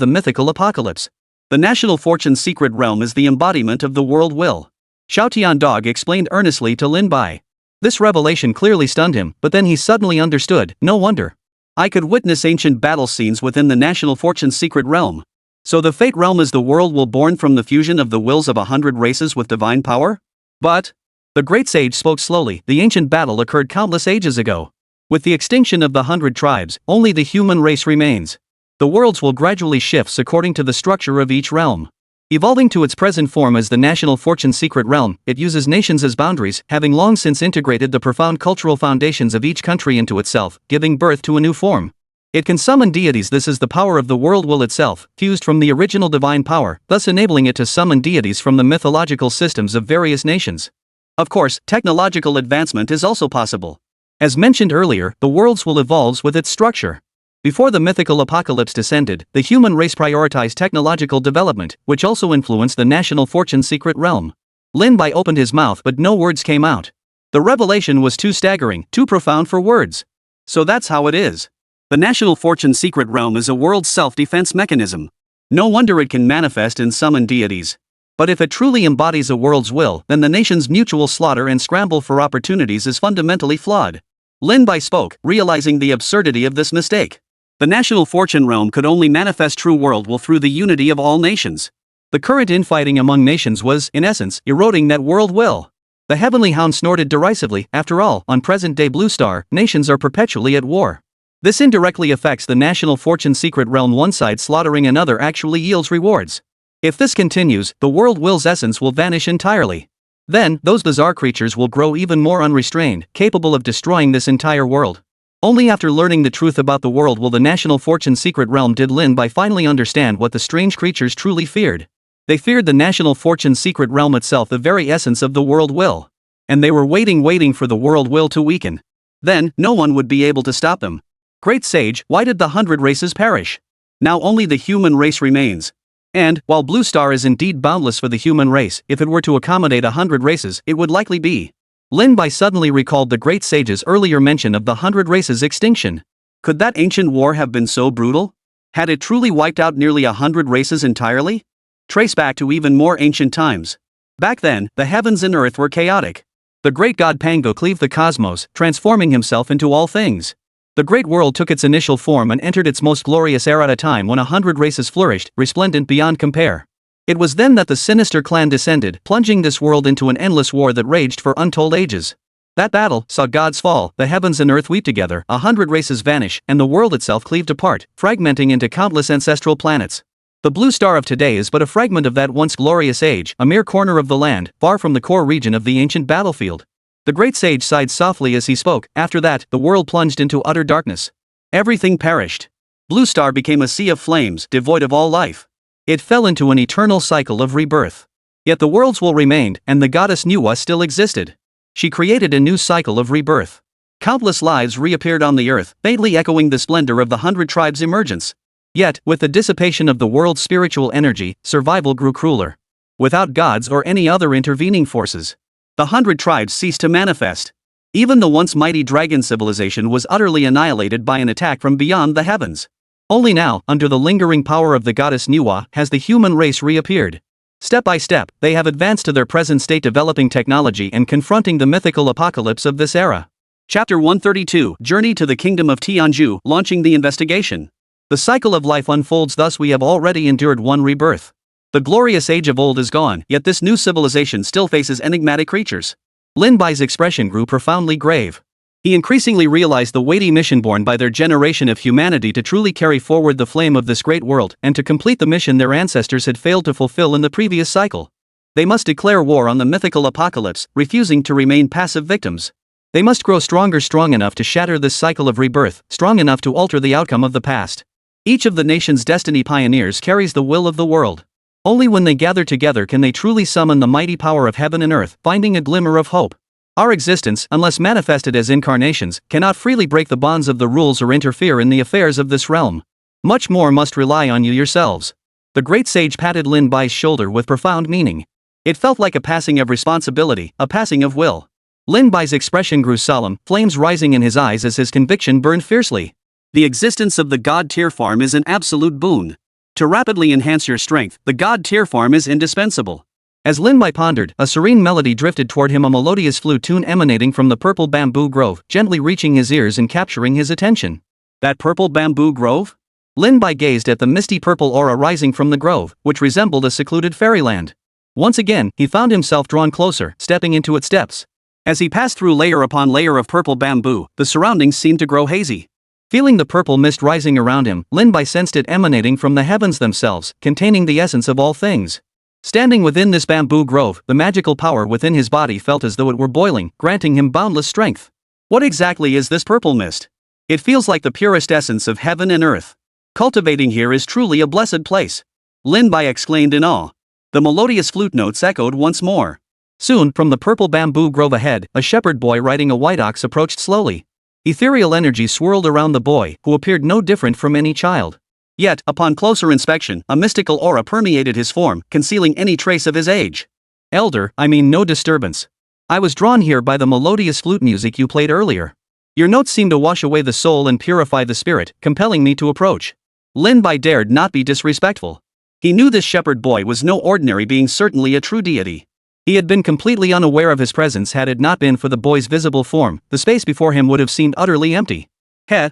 the mythical apocalypse. The National Fortune Secret Realm is the embodiment of the world will. Xiao Tiandog explained earnestly to Lin Bai. This revelation clearly stunned him, but then he suddenly understood, no wonder. I could witness ancient battle scenes within the National Fortune Secret Realm. So the Fate Realm is the world will born from the fusion of the wills of 100 races with divine power? But the Great Sage spoke slowly. The ancient battle occurred countless ages ago. With the extinction of the 100 tribes, only the human race remains. The worlds will gradually shift according to the structure of each realm. Evolving to its present form as the National Fortune Secret Realm, it uses nations as boundaries, having long since integrated the profound cultural foundations of each country into itself, giving birth to a new form. It can summon deities. This is the power of the world will itself, fused from the original divine power, thus enabling it to summon deities from the mythological systems of various nations. Of course, technological advancement is also possible. As mentioned earlier, the worlds will evolve with its structure. Before the mythical apocalypse descended, the human race prioritized technological development, which also influenced the national fortune secret realm. Lin Bai opened his mouth but no words came out. The revelation was too staggering, too profound for words. So that's how it is. The national fortune secret realm is a world's self-defense mechanism. No wonder it can manifest and summon deities. But if it truly embodies a world's will, then the nation's mutual slaughter and scramble for opportunities is fundamentally flawed. Lin Bai spoke, realizing the absurdity of this mistake. The national fortune realm could only manifest true world will through the unity of all nations. The current infighting among nations was, in essence, eroding that world will. The heavenly hound snorted derisively. After all, on present-day Blue Star, nations are perpetually at war. This indirectly affects the national fortune secret realm. One side slaughtering another actually yields rewards. If this continues, the world will's essence will vanish entirely. Then, those bizarre creatures will grow even more unrestrained, capable of destroying this entire world. Only after learning the truth about the world will the national fortune secret realm did Lin Bai finally understand what the strange creatures truly feared. They feared the national fortune secret realm itself, the very essence of the world will. And they were waiting for the world will to weaken. Then, no one would be able to stop them. Great sage, why did the 100 races perish? Now only the human race remains. And, while Blue Star is indeed boundless for the human race, if it were to accommodate 100 races, it would likely be. Lin Bai suddenly recalled the great sage's earlier mention of the 100 races' extinction. Could that ancient war have been so brutal? Had it truly wiped out nearly 100 races entirely? Trace back to even more ancient times. Back then, the heavens and earth were chaotic. The great god Pango cleaved the cosmos, transforming himself into all things. The great world took its initial form and entered its most glorious era at a time when 100 races flourished, resplendent beyond compare. It was then that the sinister clan descended, plunging this world into an endless war that raged for untold ages. That battle saw gods fall, the heavens and earth weep together, 100 races vanish, and the world itself cleaved apart, fragmenting into countless ancestral planets. The Blue Star of today is but a fragment of that once glorious age, a mere corner of the land, far from the core region of the ancient battlefield. The great sage sighed softly as he spoke. After that, the world plunged into utter darkness. Everything perished. Blue Star became a sea of flames, devoid of all life. It fell into an eternal cycle of rebirth. Yet the worlds will remained, and the goddess Nuwa still existed. She created a new cycle of rebirth. Countless lives reappeared on the earth, faintly echoing the splendor of the 100 tribes' emergence. Yet, with the dissipation of the world's spiritual energy, survival grew crueler. Without gods or any other intervening forces, the 100 tribes ceased to manifest. Even the once mighty dragon civilization was utterly annihilated by an attack from beyond the heavens. Only now, under the lingering power of the goddess Nuwa, has the human race reappeared. Step by step, they have advanced to their present state, developing technology and confronting the mythical apocalypse of this era. Chapter 132, Journey to the Kingdom of Tianju, launching the investigation. The cycle of life unfolds thus. We have already endured one rebirth. The glorious age of old is gone, yet this new civilization still faces enigmatic creatures. Lin Bai's expression grew profoundly grave. He increasingly realized the weighty mission borne by their generation of humanity to truly carry forward the flame of this great world and to complete the mission their ancestors had failed to fulfill in the previous cycle. They must declare war on the mythical apocalypse, refusing to remain passive victims. They must grow stronger, strong enough to shatter this cycle of rebirth, strong enough to alter the outcome of the past. Each of the nation's destiny pioneers carries the will of the world. Only when they gather together can they truly summon the mighty power of heaven and earth, finding a glimmer of hope. Our existence, unless manifested as incarnations, cannot freely break the bonds of the rules or interfere in the affairs of this realm. Much more must rely on you yourselves. The great sage patted Lin Bai's shoulder with profound meaning. It felt like a passing of responsibility, a passing of will. Lin Bai's expression grew solemn, flames rising in his eyes as his conviction burned fiercely. The existence of the God Tier Farm is an absolute boon. To rapidly enhance your strength, the God Tier Farm is indispensable. As Lin Bai pondered, a serene melody drifted toward him, a melodious flute tune emanating from the purple bamboo grove, gently reaching his ears and capturing his attention. That purple bamboo grove? Lin Bai gazed at the misty purple aura rising from the grove, which resembled a secluded fairyland. Once again, he found himself drawn closer, stepping into its depths. As he passed through layer upon layer of purple bamboo, the surroundings seemed to grow hazy. Feeling the purple mist rising around him, Lin Bai sensed it emanating from the heavens themselves, containing the essence of all things. Standing within this bamboo grove, the magical power within his body felt as though it were boiling, granting him boundless strength. What exactly is this purple mist? It feels like the purest essence of heaven and earth. Cultivating here is truly a blessed place. Lin Bai exclaimed in awe. The melodious flute notes echoed once more. Soon, from the purple bamboo grove ahead, a shepherd boy riding a white ox approached slowly. Ethereal energy swirled around the boy, who appeared no different from any child. Yet, upon closer inspection, a mystical aura permeated his form, concealing any trace of his age. Elder, I mean no disturbance. I was drawn here by the melodious flute music you played earlier. Your notes seem to wash away the soul and purify the spirit, compelling me to approach. Lin Bai dared not be disrespectful. He knew this shepherd boy was no ordinary being, certainly a true deity. He had been completely unaware of his presence. Had it not been for the boy's visible form, the space before him would have seemed utterly empty.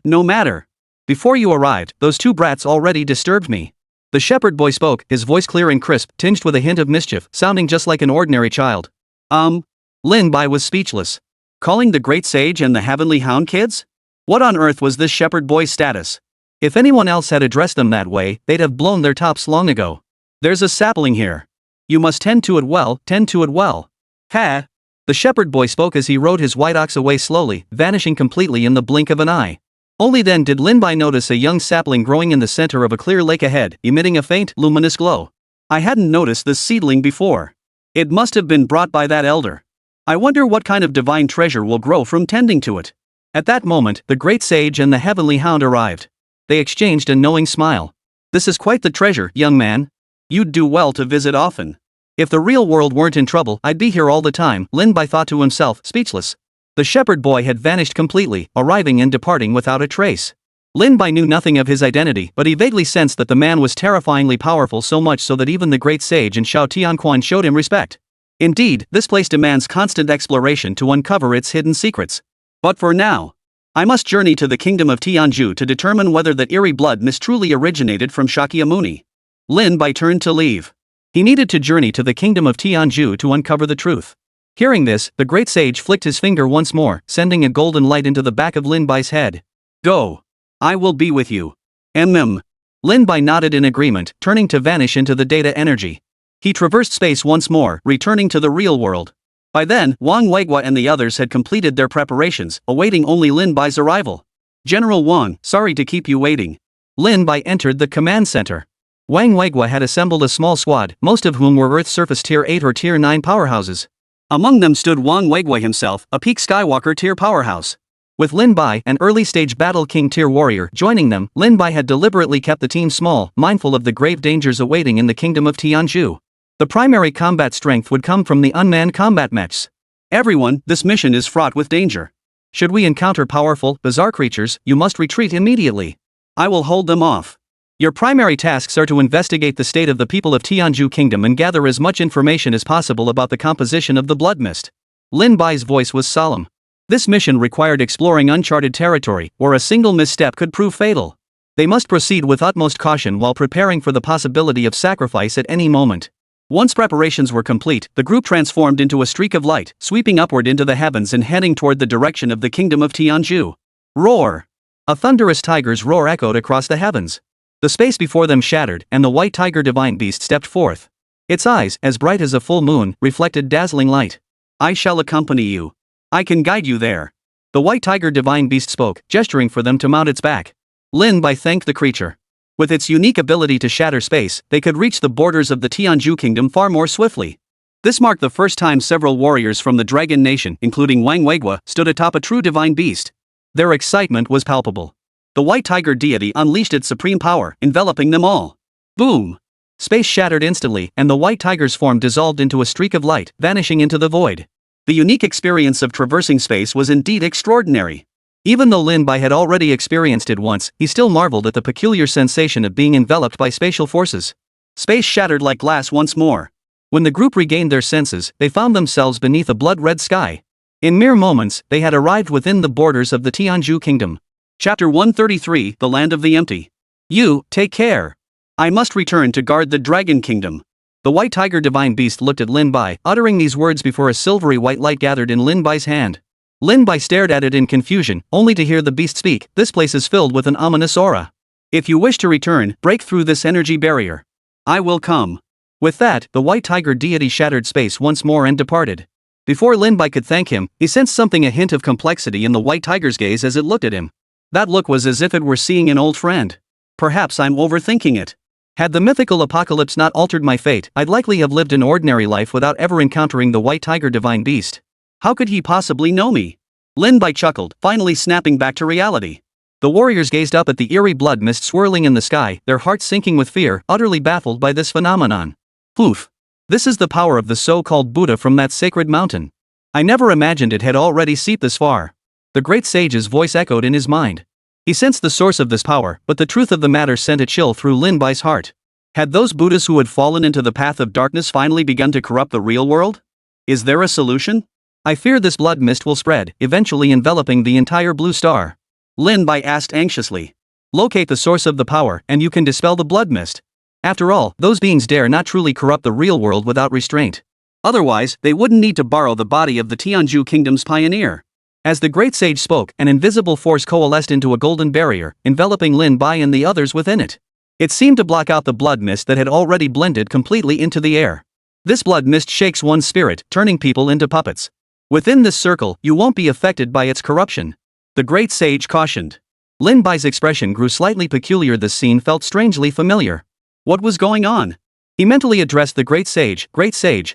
No matter. Before you arrived, those two brats already disturbed me. The shepherd boy spoke, his voice clear and crisp, tinged with a hint of mischief, sounding just like an ordinary child. Lin Bai was speechless. Calling the great sage and the heavenly hound kids? What on earth was this shepherd boy's status? If anyone else had addressed them that way, they'd have blown their tops long ago. There's a sapling here. You must tend to it well, tend to it well. The shepherd boy spoke as he rode his white ox away slowly, vanishing completely in the blink of an eye. Only then did Lin Bai notice a young sapling growing in the center of a clear lake ahead, emitting a faint, luminous glow. I hadn't noticed this seedling before. It must have been brought by that elder. I wonder what kind of divine treasure will grow from tending to it. At that moment, the great sage and the heavenly hound arrived. They exchanged a knowing smile. This is quite the treasure, young man. You'd do well to visit often. If the real world weren't in trouble, I'd be here all the time, Lin Bai thought to himself, speechless. The shepherd boy had vanished completely, arriving and departing without a trace. Lin Bai knew nothing of his identity, but he vaguely sensed that the man was terrifyingly powerful, so much so that even the great sage and Xiao Tianquan showed him respect. Indeed, this place demands constant exploration to uncover its hidden secrets. But for now, I must journey to the kingdom of Tianzhu to determine whether that eerie blood mist truly originated from Shakyamuni. Lin Bai turned to leave. He needed to journey to the kingdom of Tianzhu to uncover the truth. Hearing this, the great sage flicked his finger once more, sending a golden light into the back of Lin Bai's head. Go. I will be with you. Lin Bai nodded in agreement, turning to vanish into the data energy. He traversed space once more, returning to the real world. By then, Wang Weigua and the others had completed their preparations, awaiting only Lin Bai's arrival. General Wang, sorry to keep you waiting. Lin Bai entered the command center. Wang Weigua had assembled a small squad, most of whom were Earth Surface Tier 8 or Tier 9 powerhouses. Among them stood Wang Weigua himself, a peak Skywalker Tier powerhouse. With Lin Bai, an early-stage Battle King Tier warrior, joining them, Lin Bai had deliberately kept the team small, mindful of the grave dangers awaiting in the kingdom of Tianzhu. The primary combat strength would come from the unmanned combat mechs. Everyone, this mission is fraught with danger. Should we encounter powerful, bizarre creatures, you must retreat immediately. I will hold them off. Your primary tasks are to investigate the state of the people of Tianzhu Kingdom and gather as much information as possible about the composition of the blood mist. Lin Bai's voice was solemn. This mission required exploring uncharted territory, where a single misstep could prove fatal. They must proceed with utmost caution while preparing for the possibility of sacrifice at any moment. Once preparations were complete, the group transformed into a streak of light, sweeping upward into the heavens and heading toward the direction of the kingdom of Tianzhu. Roar! A thunderous tiger's roar echoed across the heavens. The space before them shattered, and the white tiger divine beast stepped forth. Its eyes, as bright as a full moon, reflected dazzling light. I shall accompany you. I can guide you there. The white tiger divine beast spoke, gesturing for them to mount its back. Lin Bai thanked the creature. With its unique ability to shatter space, they could reach the borders of the Tianzhu kingdom far more swiftly. This marked the first time several warriors from the Dragon Nation, including Wang Weigua, stood atop a true divine beast. Their excitement was palpable. The white tiger deity unleashed its supreme power, enveloping them all. Boom! Space shattered instantly, and the white tiger's form dissolved into a streak of light, vanishing into the void. The unique experience of traversing space was indeed extraordinary. Even though Lin Bai had already experienced it once, he still marveled at the peculiar sensation of being enveloped by spatial forces. Space shattered like glass once more. When the group regained their senses, they found themselves beneath a blood-red sky. In mere moments, they had arrived within the borders of the Tianzhu kingdom. Chapter 133, The Land of the Empty. You, take care. I must return to guard the Dragon Kingdom. The white tiger divine beast looked at Lin Bai, uttering these words before a silvery white light gathered in Lin Bai's hand. Lin Bai stared at it in confusion, only to hear the beast speak. This place is filled with an ominous aura. If you wish to return, break through this energy barrier. I will come. With that, the white tiger deity shattered space once more and departed. Before Lin Bai could thank him, he sensed something, a hint of complexity in the white tiger's gaze as it looked at him. That look was as if it were seeing an old friend. Perhaps I'm overthinking it. Had the mythical apocalypse not altered my fate, I'd likely have lived an ordinary life without ever encountering the white tiger divine beast. How could he possibly know me? Lin Bai chuckled, finally snapping back to reality. The warriors gazed up at the eerie blood mist swirling in the sky, their hearts sinking with fear, utterly baffled by this phenomenon. Poof! This is the power of the so-called Buddha from that sacred mountain. I never imagined it had already seeped this far. The great sage's voice echoed in his mind. He sensed the source of this power, but the truth of the matter sent a chill through Lin Bai's heart. Had those Buddhas who had fallen into the path of darkness finally begun to corrupt the real world? Is there a solution? I fear this blood mist will spread, eventually enveloping the entire blue star. Lin Bai asked anxiously. Locate the source of the power, and you can dispel the blood mist. After all, those beings dare not truly corrupt the real world without restraint. Otherwise, they wouldn't need to borrow the body of the Tianzhu kingdom's pioneer. As the great sage spoke, an invisible force coalesced into a golden barrier, enveloping Lin Bai and the others within it. It seemed to block out the blood mist that had already blended completely into the air. This blood mist shakes one's spirit, turning people into puppets. Within this circle, you won't be affected by its corruption. The great sage cautioned. Lin Bai's expression grew slightly peculiar. This scene felt strangely familiar. What was going on? He mentally addressed the great sage,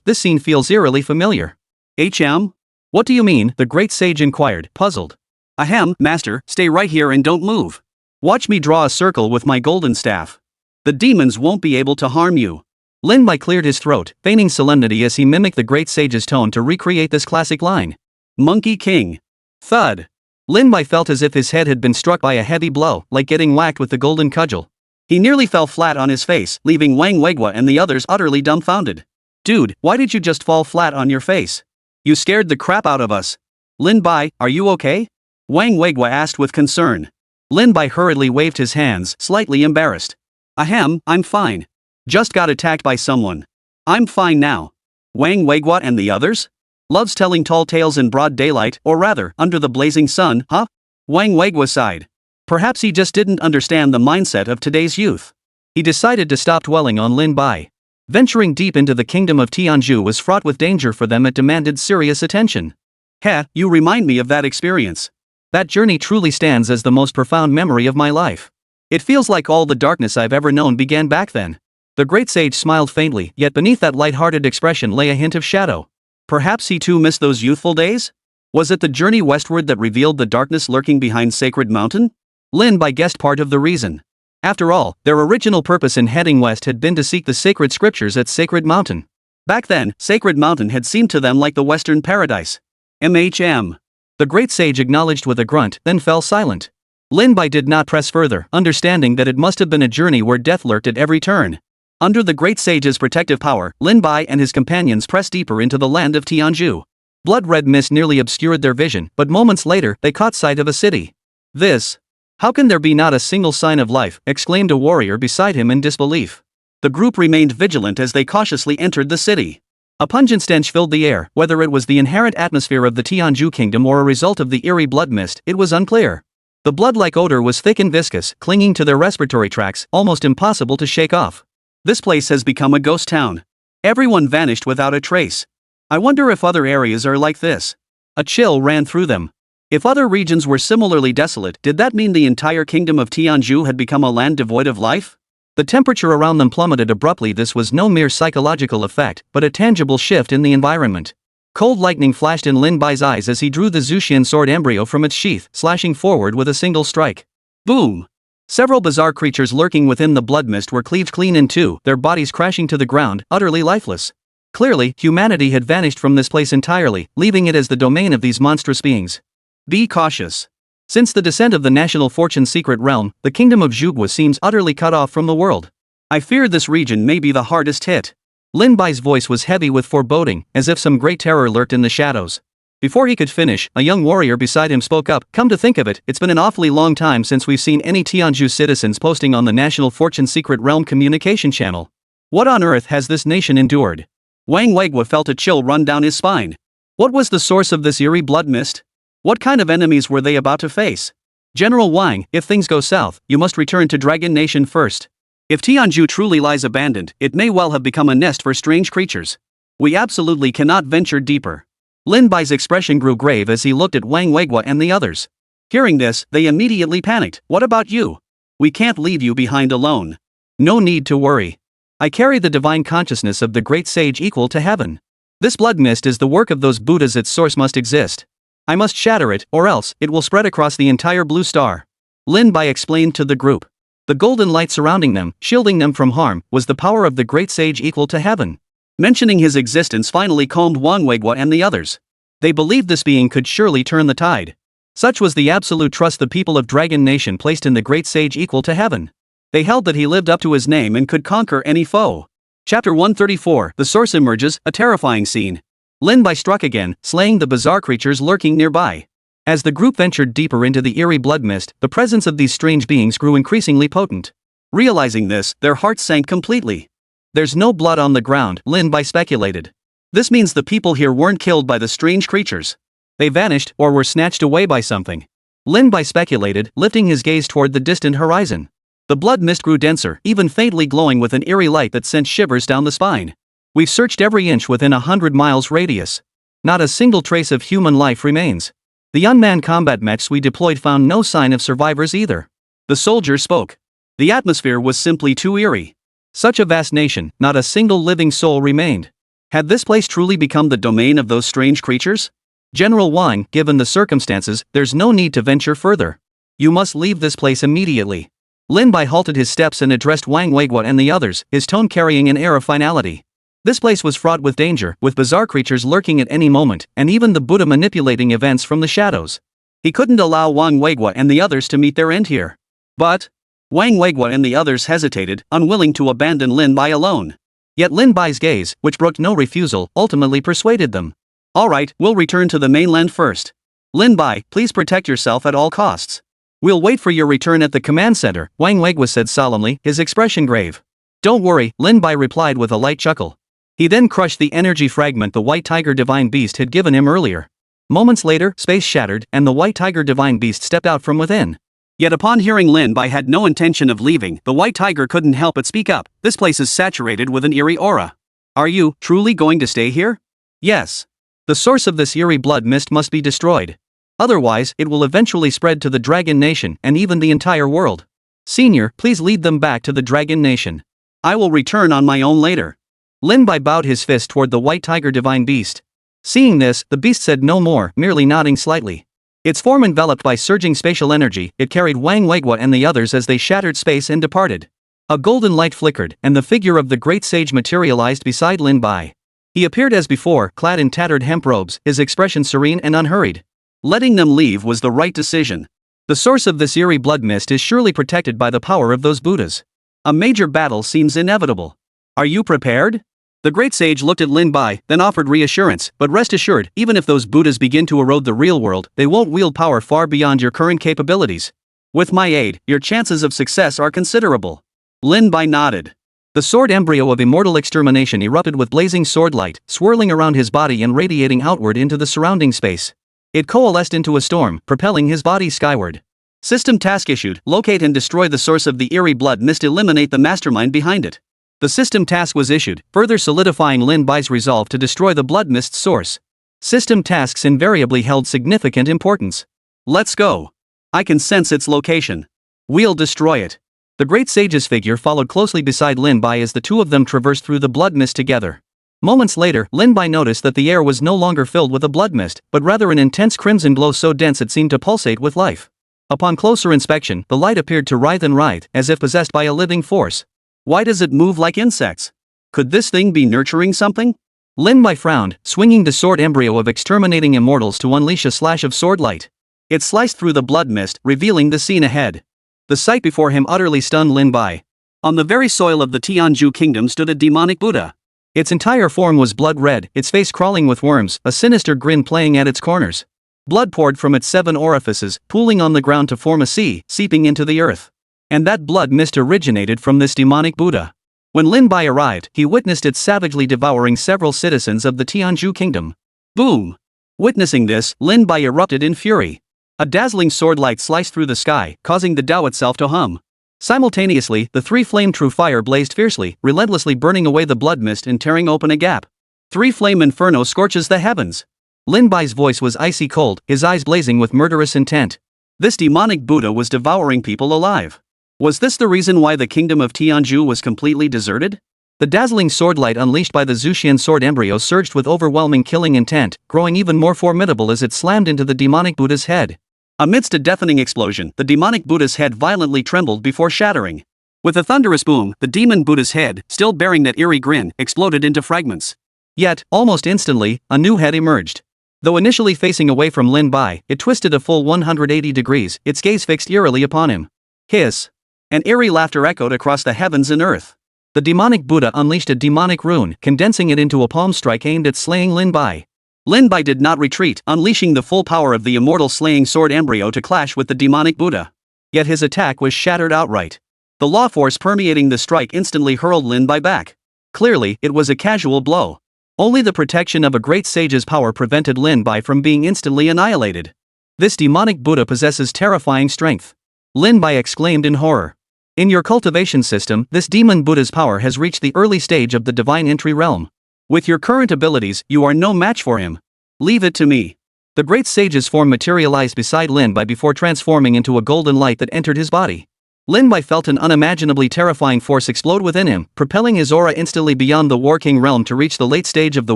this scene feels eerily familiar. HM? What do you mean? The great sage inquired, puzzled. Ahem, master, stay right here and don't move. Watch me draw a circle with my golden staff. The demons won't be able to harm you. Lin Bai cleared his throat, feigning solemnity as he mimicked the great sage's tone to recreate this classic line. Monkey King. Thud. Lin Bai felt as if his head had been struck by a heavy blow, like getting whacked with the golden cudgel. He nearly fell flat on his face, leaving Wang Weigua and the others utterly dumbfounded. Dude, why did you just fall flat on your face? You scared the crap out of us. Lin Bai, are you okay? Wang Weigua asked with concern. Lin Bai hurriedly waved his hands, slightly embarrassed. Ahem, I'm fine. Just got attacked by someone. I'm fine now. Wang Weigua and the others? Loves telling tall tales in broad daylight, or rather, under the blazing sun, huh? Wang Weigua sighed. Perhaps he just didn't understand the mindset of today's youth. He decided to stop dwelling on Lin Bai. Venturing deep into the kingdom of Tianzhu was fraught with danger for them. It demanded serious attention. Heh, you remind me of that experience. That journey truly stands as the most profound memory of my life. It feels like all the darkness I've ever known began back then. The great sage smiled faintly, yet beneath that light-hearted expression lay a hint of shadow. Perhaps he too missed those youthful days? Was it the journey westward that revealed the darkness lurking behind Sacred Mountain? Lin Bai guessed part of the reason. After all, their original purpose in heading west had been to seek the sacred scriptures at Sacred Mountain. Back then, Sacred Mountain had seemed to them like the Western paradise. MHM. The great sage acknowledged with a grunt, then fell silent. Lin Bai did not press further, understanding that it must have been a journey where death lurked at every turn. Under the great sage's protective power, Lin Bai and his companions pressed deeper into the land of Tianzhu. Blood-red mist nearly obscured their vision, but moments later, they caught sight of a city. This. How can there be not a single sign of life? Exclaimed a warrior beside him in disbelief. The group remained vigilant as they cautiously entered the city. A pungent stench filled the air. Whether it was the inherent atmosphere of the Tianzhu kingdom or a result of the eerie blood mist, it was unclear. The blood-like odor was thick and viscous, clinging to their respiratory tracts, almost impossible to shake off. This place has become a ghost town. Everyone vanished without a trace. I wonder if other areas are like this. A chill ran through them. If other regions were similarly desolate, did that mean the entire kingdom of Tianzhu had become a land devoid of life? The temperature around them plummeted abruptly. This was no mere psychological effect, but a tangible shift in the environment. Cold lightning flashed in Lin Bai's eyes as he drew the Zuxian sword embryo from its sheath, slashing forward with a single strike. Boom! Several bizarre creatures lurking within the blood mist were cleaved clean in two, their bodies crashing to the ground, utterly lifeless. Clearly, humanity had vanished from this place entirely, leaving it as the domain of these monstrous beings. Be cautious. Since the descent of the national fortune secret realm, the kingdom of Zhugwa seems utterly cut off from the world. I fear this region may be the hardest hit. Lin Bai's voice was heavy with foreboding, as if some great terror lurked in the shadows. Before he could finish, a young warrior beside him spoke up. Come to think of it, it's been an awfully long time since we've seen any Tianzhu citizens posting on the national fortune secret realm communication channel. What on earth has this nation endured? Wang Weigua felt a chill run down his spine. What was the source of this eerie blood mist? What kind of enemies were they about to face? General Wang, if things go south, you must return to Dragon Nation first. If Tianzhu truly lies abandoned, it may well have become a nest for strange creatures. We absolutely cannot venture deeper. Lin Bai's expression grew grave as he looked at Wang Weigua and the others. Hearing this, they immediately panicked. What about you? We can't leave you behind alone. No need to worry. I carry the divine consciousness of the great sage equal to heaven. This blood mist is the work of those Buddhas. Its source must exist. I must shatter it, or else it will spread across the entire blue star. Lin Bai explained to the group. The golden light surrounding them, shielding them from harm, was the power of the great sage equal to heaven. Mentioning his existence finally calmed Wang Weiguo and the others. They believed this being could surely turn the tide. Such was the absolute trust the people of Dragon Nation placed in the great sage equal to heaven. They held that he lived up to his name and could conquer any foe. Chapter 134. The source emerges, a terrifying scene. Lin Bai struck again, slaying the bizarre creatures lurking nearby. As the group ventured deeper into the eerie blood mist, the presence of these strange beings grew increasingly potent. Realizing this, their hearts sank completely. There's no blood on the ground, Lin Bai speculated. This means the people here weren't killed by the strange creatures. They vanished, or were snatched away by something. Lin Bai speculated, lifting his gaze toward the distant horizon. The blood mist grew denser, even faintly glowing with an eerie light that sent shivers down the spine. We've searched every inch within 100 miles radius. Not a single trace of human life remains. The unmanned combat mechs we deployed found no sign of survivors either. The soldier spoke. The atmosphere was simply too eerie. Such a vast nation, not a single living soul remained. Had this place truly become the domain of those strange creatures? General Wang, given the circumstances, there's no need to venture further. You must leave this place immediately. Lin Bai halted his steps and addressed Wang Weiguo and the others, his tone carrying an air of finality. This place was fraught with danger, with bizarre creatures lurking at any moment, and even the Buddha manipulating events from the shadows. He couldn't allow Wang Weiguo and the others to meet their end here. But Wang Weiguo and the others hesitated, unwilling to abandon Lin Bai alone. Yet Lin Bai's gaze, which brooked no refusal, ultimately persuaded them. All right, we'll return to the mainland first. Lin Bai, please protect yourself at all costs. We'll wait for your return at the command center, Wang Weiguo said solemnly, his expression grave. Don't worry, Lin Bai replied with a light chuckle. He then crushed the energy fragment the White Tiger Divine Beast had given him earlier. Moments later, space shattered, and the White Tiger Divine Beast stepped out from within. Yet upon hearing Lin Bai had no intention of leaving, the White Tiger couldn't help but speak up. This place is saturated with an eerie aura. Are you truly going to stay here? Yes. The source of this eerie blood mist must be destroyed. Otherwise, it will eventually spread to the Dragon Nation and even the entire world. Senior, please lead them back to the Dragon Nation. I will return on my own later. Lin Bai bowed his fist toward the White Tiger Divine Beast. Seeing this, the beast said no more, merely nodding slightly. Its form enveloped by surging spatial energy, it carried Wang Weiguo and the others as they shattered space and departed. A golden light flickered, and the figure of the great sage materialized beside Lin Bai. He appeared as before, clad in tattered hemp robes, his expression serene and unhurried. Letting them leave was the right decision. The source of this eerie blood mist is surely protected by the power of those Buddhas. A major battle seems inevitable. Are you prepared? The great sage looked at Lin Bai, then offered reassurance, but rest assured, even if those Buddhas begin to erode the real world, they won't wield power far beyond your current capabilities. With my aid, your chances of success are considerable. Lin Bai nodded. The sword embryo of immortal extermination erupted with blazing sword light, swirling around his body and radiating outward into the surrounding space. It coalesced into a storm, propelling his body skyward. System task issued: locate and destroy the source of the eerie blood mist, eliminate the mastermind behind it. The system task was issued, further solidifying Lin Bai's resolve to destroy the blood mist's source. System tasks invariably held significant importance. Let's go. I can sense its location. We'll destroy it. The great sage's figure followed closely beside Lin Bai as the two of them traversed through the blood mist together. Moments later, Lin Bai noticed that the air was no longer filled with a blood mist, but rather an intense crimson glow so dense it seemed to pulsate with life. Upon closer inspection, the light appeared to writhe, as if possessed by a living force. Why does it move like insects? Could this thing be nurturing something? Lin Bai frowned, swinging the sword embryo of exterminating immortals to unleash a slash of sword light. It sliced through the blood mist, revealing the scene ahead. The sight before him utterly stunned Lin Bai. On the very soil of the Tianju kingdom stood a demonic Buddha. Its entire form was blood red, its face crawling with worms, a sinister grin playing at its corners. Blood poured from its 7 orifices, pooling on the ground to form a sea, seeping into the earth. And that blood mist originated from this demonic Buddha. When Lin Bai arrived, he witnessed it savagely devouring several citizens of the Tianju kingdom. Boom! Witnessing this, Lin Bai erupted in fury. A dazzling sword light sliced through the sky, causing the Tao itself to hum. Simultaneously, the 3 flame true fire blazed fiercely, relentlessly burning away the blood mist and tearing open a gap. 3 flame inferno scorches the heavens. Lin Bai's voice was icy cold, his eyes blazing with murderous intent. This demonic Buddha was devouring people alive. Was this the reason why the kingdom of Tianju was completely deserted? The dazzling sword light unleashed by the Zuxian sword embryo surged with overwhelming killing intent, growing even more formidable as it slammed into the demonic Buddha's head. Amidst a deafening explosion, the demonic Buddha's head violently trembled before shattering. With a thunderous boom, the demon Buddha's head, still bearing that eerie grin, exploded into fragments. Yet, almost instantly, a new head emerged. Though initially facing away from Lin Bai, it twisted a full 180 degrees, its gaze fixed eerily upon him. Hiss! An eerie laughter echoed across the heavens and earth. The demonic Buddha unleashed a demonic rune, condensing it into a palm strike aimed at slaying Lin Bai. Lin Bai did not retreat, unleashing the full power of the immortal slaying sword embryo to clash with the demonic Buddha. Yet his attack was shattered outright. The law force permeating the strike instantly hurled Lin Bai back. Clearly, it was a casual blow. Only the protection of a great sage's power prevented Lin Bai from being instantly annihilated. This demonic Buddha possesses terrifying strength. Lin Bai exclaimed in horror. In your cultivation system, this demon Buddha's power has reached the early stage of the divine entry realm. With your current abilities, you are no match for him. Leave it to me. The great sage's form materialized beside Lin Bai before transforming into a golden light that entered his body. Lin Bai felt an unimaginably terrifying force explode within him, propelling his aura instantly beyond the War King realm to reach the late stage of the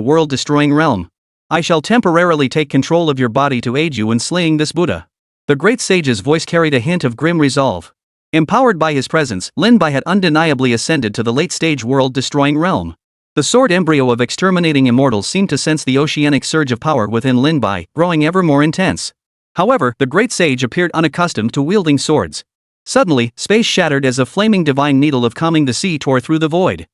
world-destroying realm. I shall temporarily take control of your body to aid you in slaying this Buddha. The great sage's voice carried a hint of grim resolve. Empowered by his presence, Lin Bai had undeniably ascended to the late-stage world-destroying realm. The sword embryo of exterminating immortals seemed to sense the oceanic surge of power within Lin Bai, growing ever more intense. However, the great sage appeared unaccustomed to wielding swords. Suddenly, space shattered as a flaming divine needle of calming the sea tore through the void.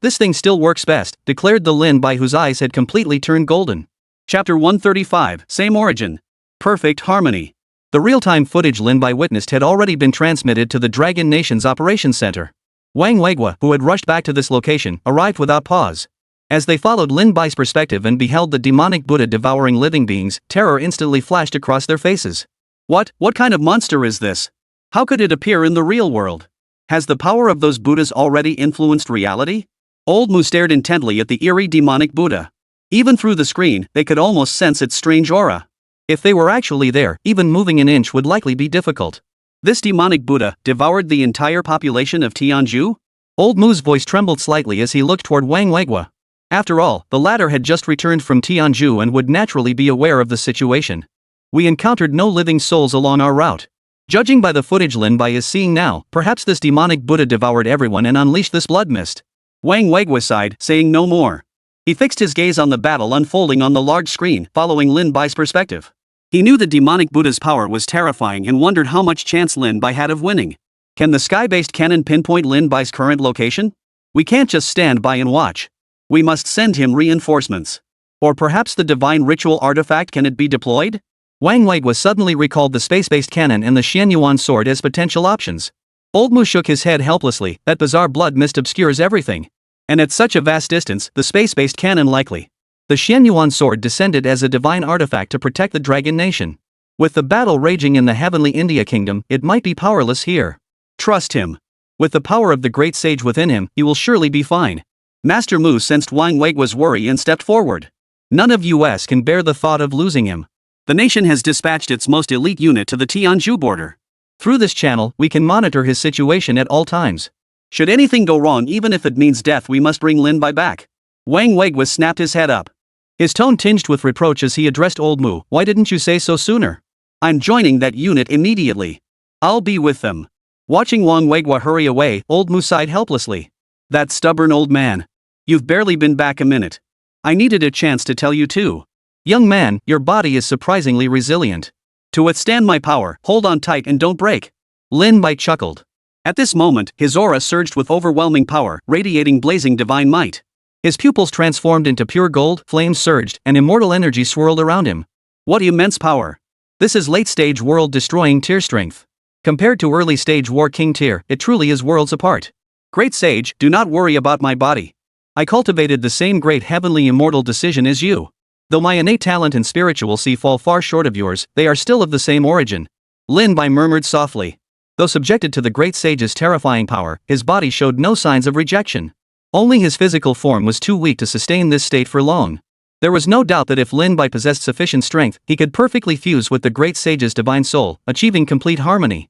This thing still works best, declared the Lin Bai whose eyes had completely turned golden. Chapter 135, Same Origin. Perfect Harmony. The real-time footage Lin Bai witnessed had already been transmitted to the Dragon Nation's operations center. Wang Weiguo, who had rushed back to this location, arrived without pause. As they followed Lin Bai's perspective and beheld the demonic Buddha devouring living beings, terror instantly flashed across their faces. What kind of monster is this? How could it appear in the real world? Has the power of those Buddhas already influenced reality? Old Mu stared intently at the eerie demonic Buddha. Even through the screen, they could almost sense its strange aura. If they were actually there, even moving an inch would likely be difficult. This demonic Buddha devoured the entire population of Tianju? Old Mu's voice trembled slightly as he looked toward Wang Weiguo. After all, the latter had just returned from Tianju and would naturally be aware of the situation. We encountered no living souls along our route. Judging by the footage Lin Bai is seeing now, perhaps this demonic Buddha devoured everyone and unleashed this blood mist. Wang Weiguo sighed, saying no more. He fixed his gaze on the battle unfolding on the large screen, following Lin Bai's perspective. He knew the demonic Buddha's power was terrifying and wondered how much chance Lin Bai had of winning. Can the sky-based cannon pinpoint Lin Bai's current location? We can't just stand by and watch. We must send him reinforcements. Or perhaps the divine ritual artifact, can it be deployed? Wang Weiguo suddenly recalled the space-based cannon and the Xianyuan sword as potential options. Old Mu shook his head helplessly. That bizarre blood mist obscures everything. And at such a vast distance, the space-based cannon likely. The Xianyuan sword descended as a divine artifact to protect the Dragon Nation. With the battle raging in the heavenly India kingdom, it might be powerless here. Trust him. With the power of the great sage within him, he will surely be fine. Master Mu sensed Wang Weiguo's worry and stepped forward. None of us can bear the thought of losing him. The nation has dispatched its most elite unit to the Tianju border. Through this channel, we can monitor his situation at all times. Should anything go wrong, even if it means death, we must bring Lin Bai back. Wang Weiguo snapped his head up. His tone tinged with reproach as he addressed Old Mu. Why didn't you say so sooner? I'm joining that unit immediately. I'll be with them. Watching Wang Weiguo hurry away, Old Mu sighed helplessly. That stubborn old man. You've barely been back a minute. I needed a chance to tell you too. Young man, your body is surprisingly resilient. To withstand my power, hold on tight and don't break. Lin Bai chuckled. At this moment, his aura surged with overwhelming power, radiating blazing divine might. His pupils transformed into pure gold, flames surged, and immortal energy swirled around him. What immense power! This is late-stage world-destroying tier strength. Compared to early-stage War King tier, it truly is worlds apart. Great sage, do not worry about my body. I cultivated the same great heavenly immortal decision as you. Though my innate talent and spirituality fall far short of yours, they are still of the same origin. Lin Bai murmured softly. Though subjected to the great sage's terrifying power, his body showed no signs of rejection. Only his physical form was too weak to sustain this state for long. There was no doubt that if Lin Bai possessed sufficient strength, he could perfectly fuse with the great sage's divine soul, achieving complete harmony.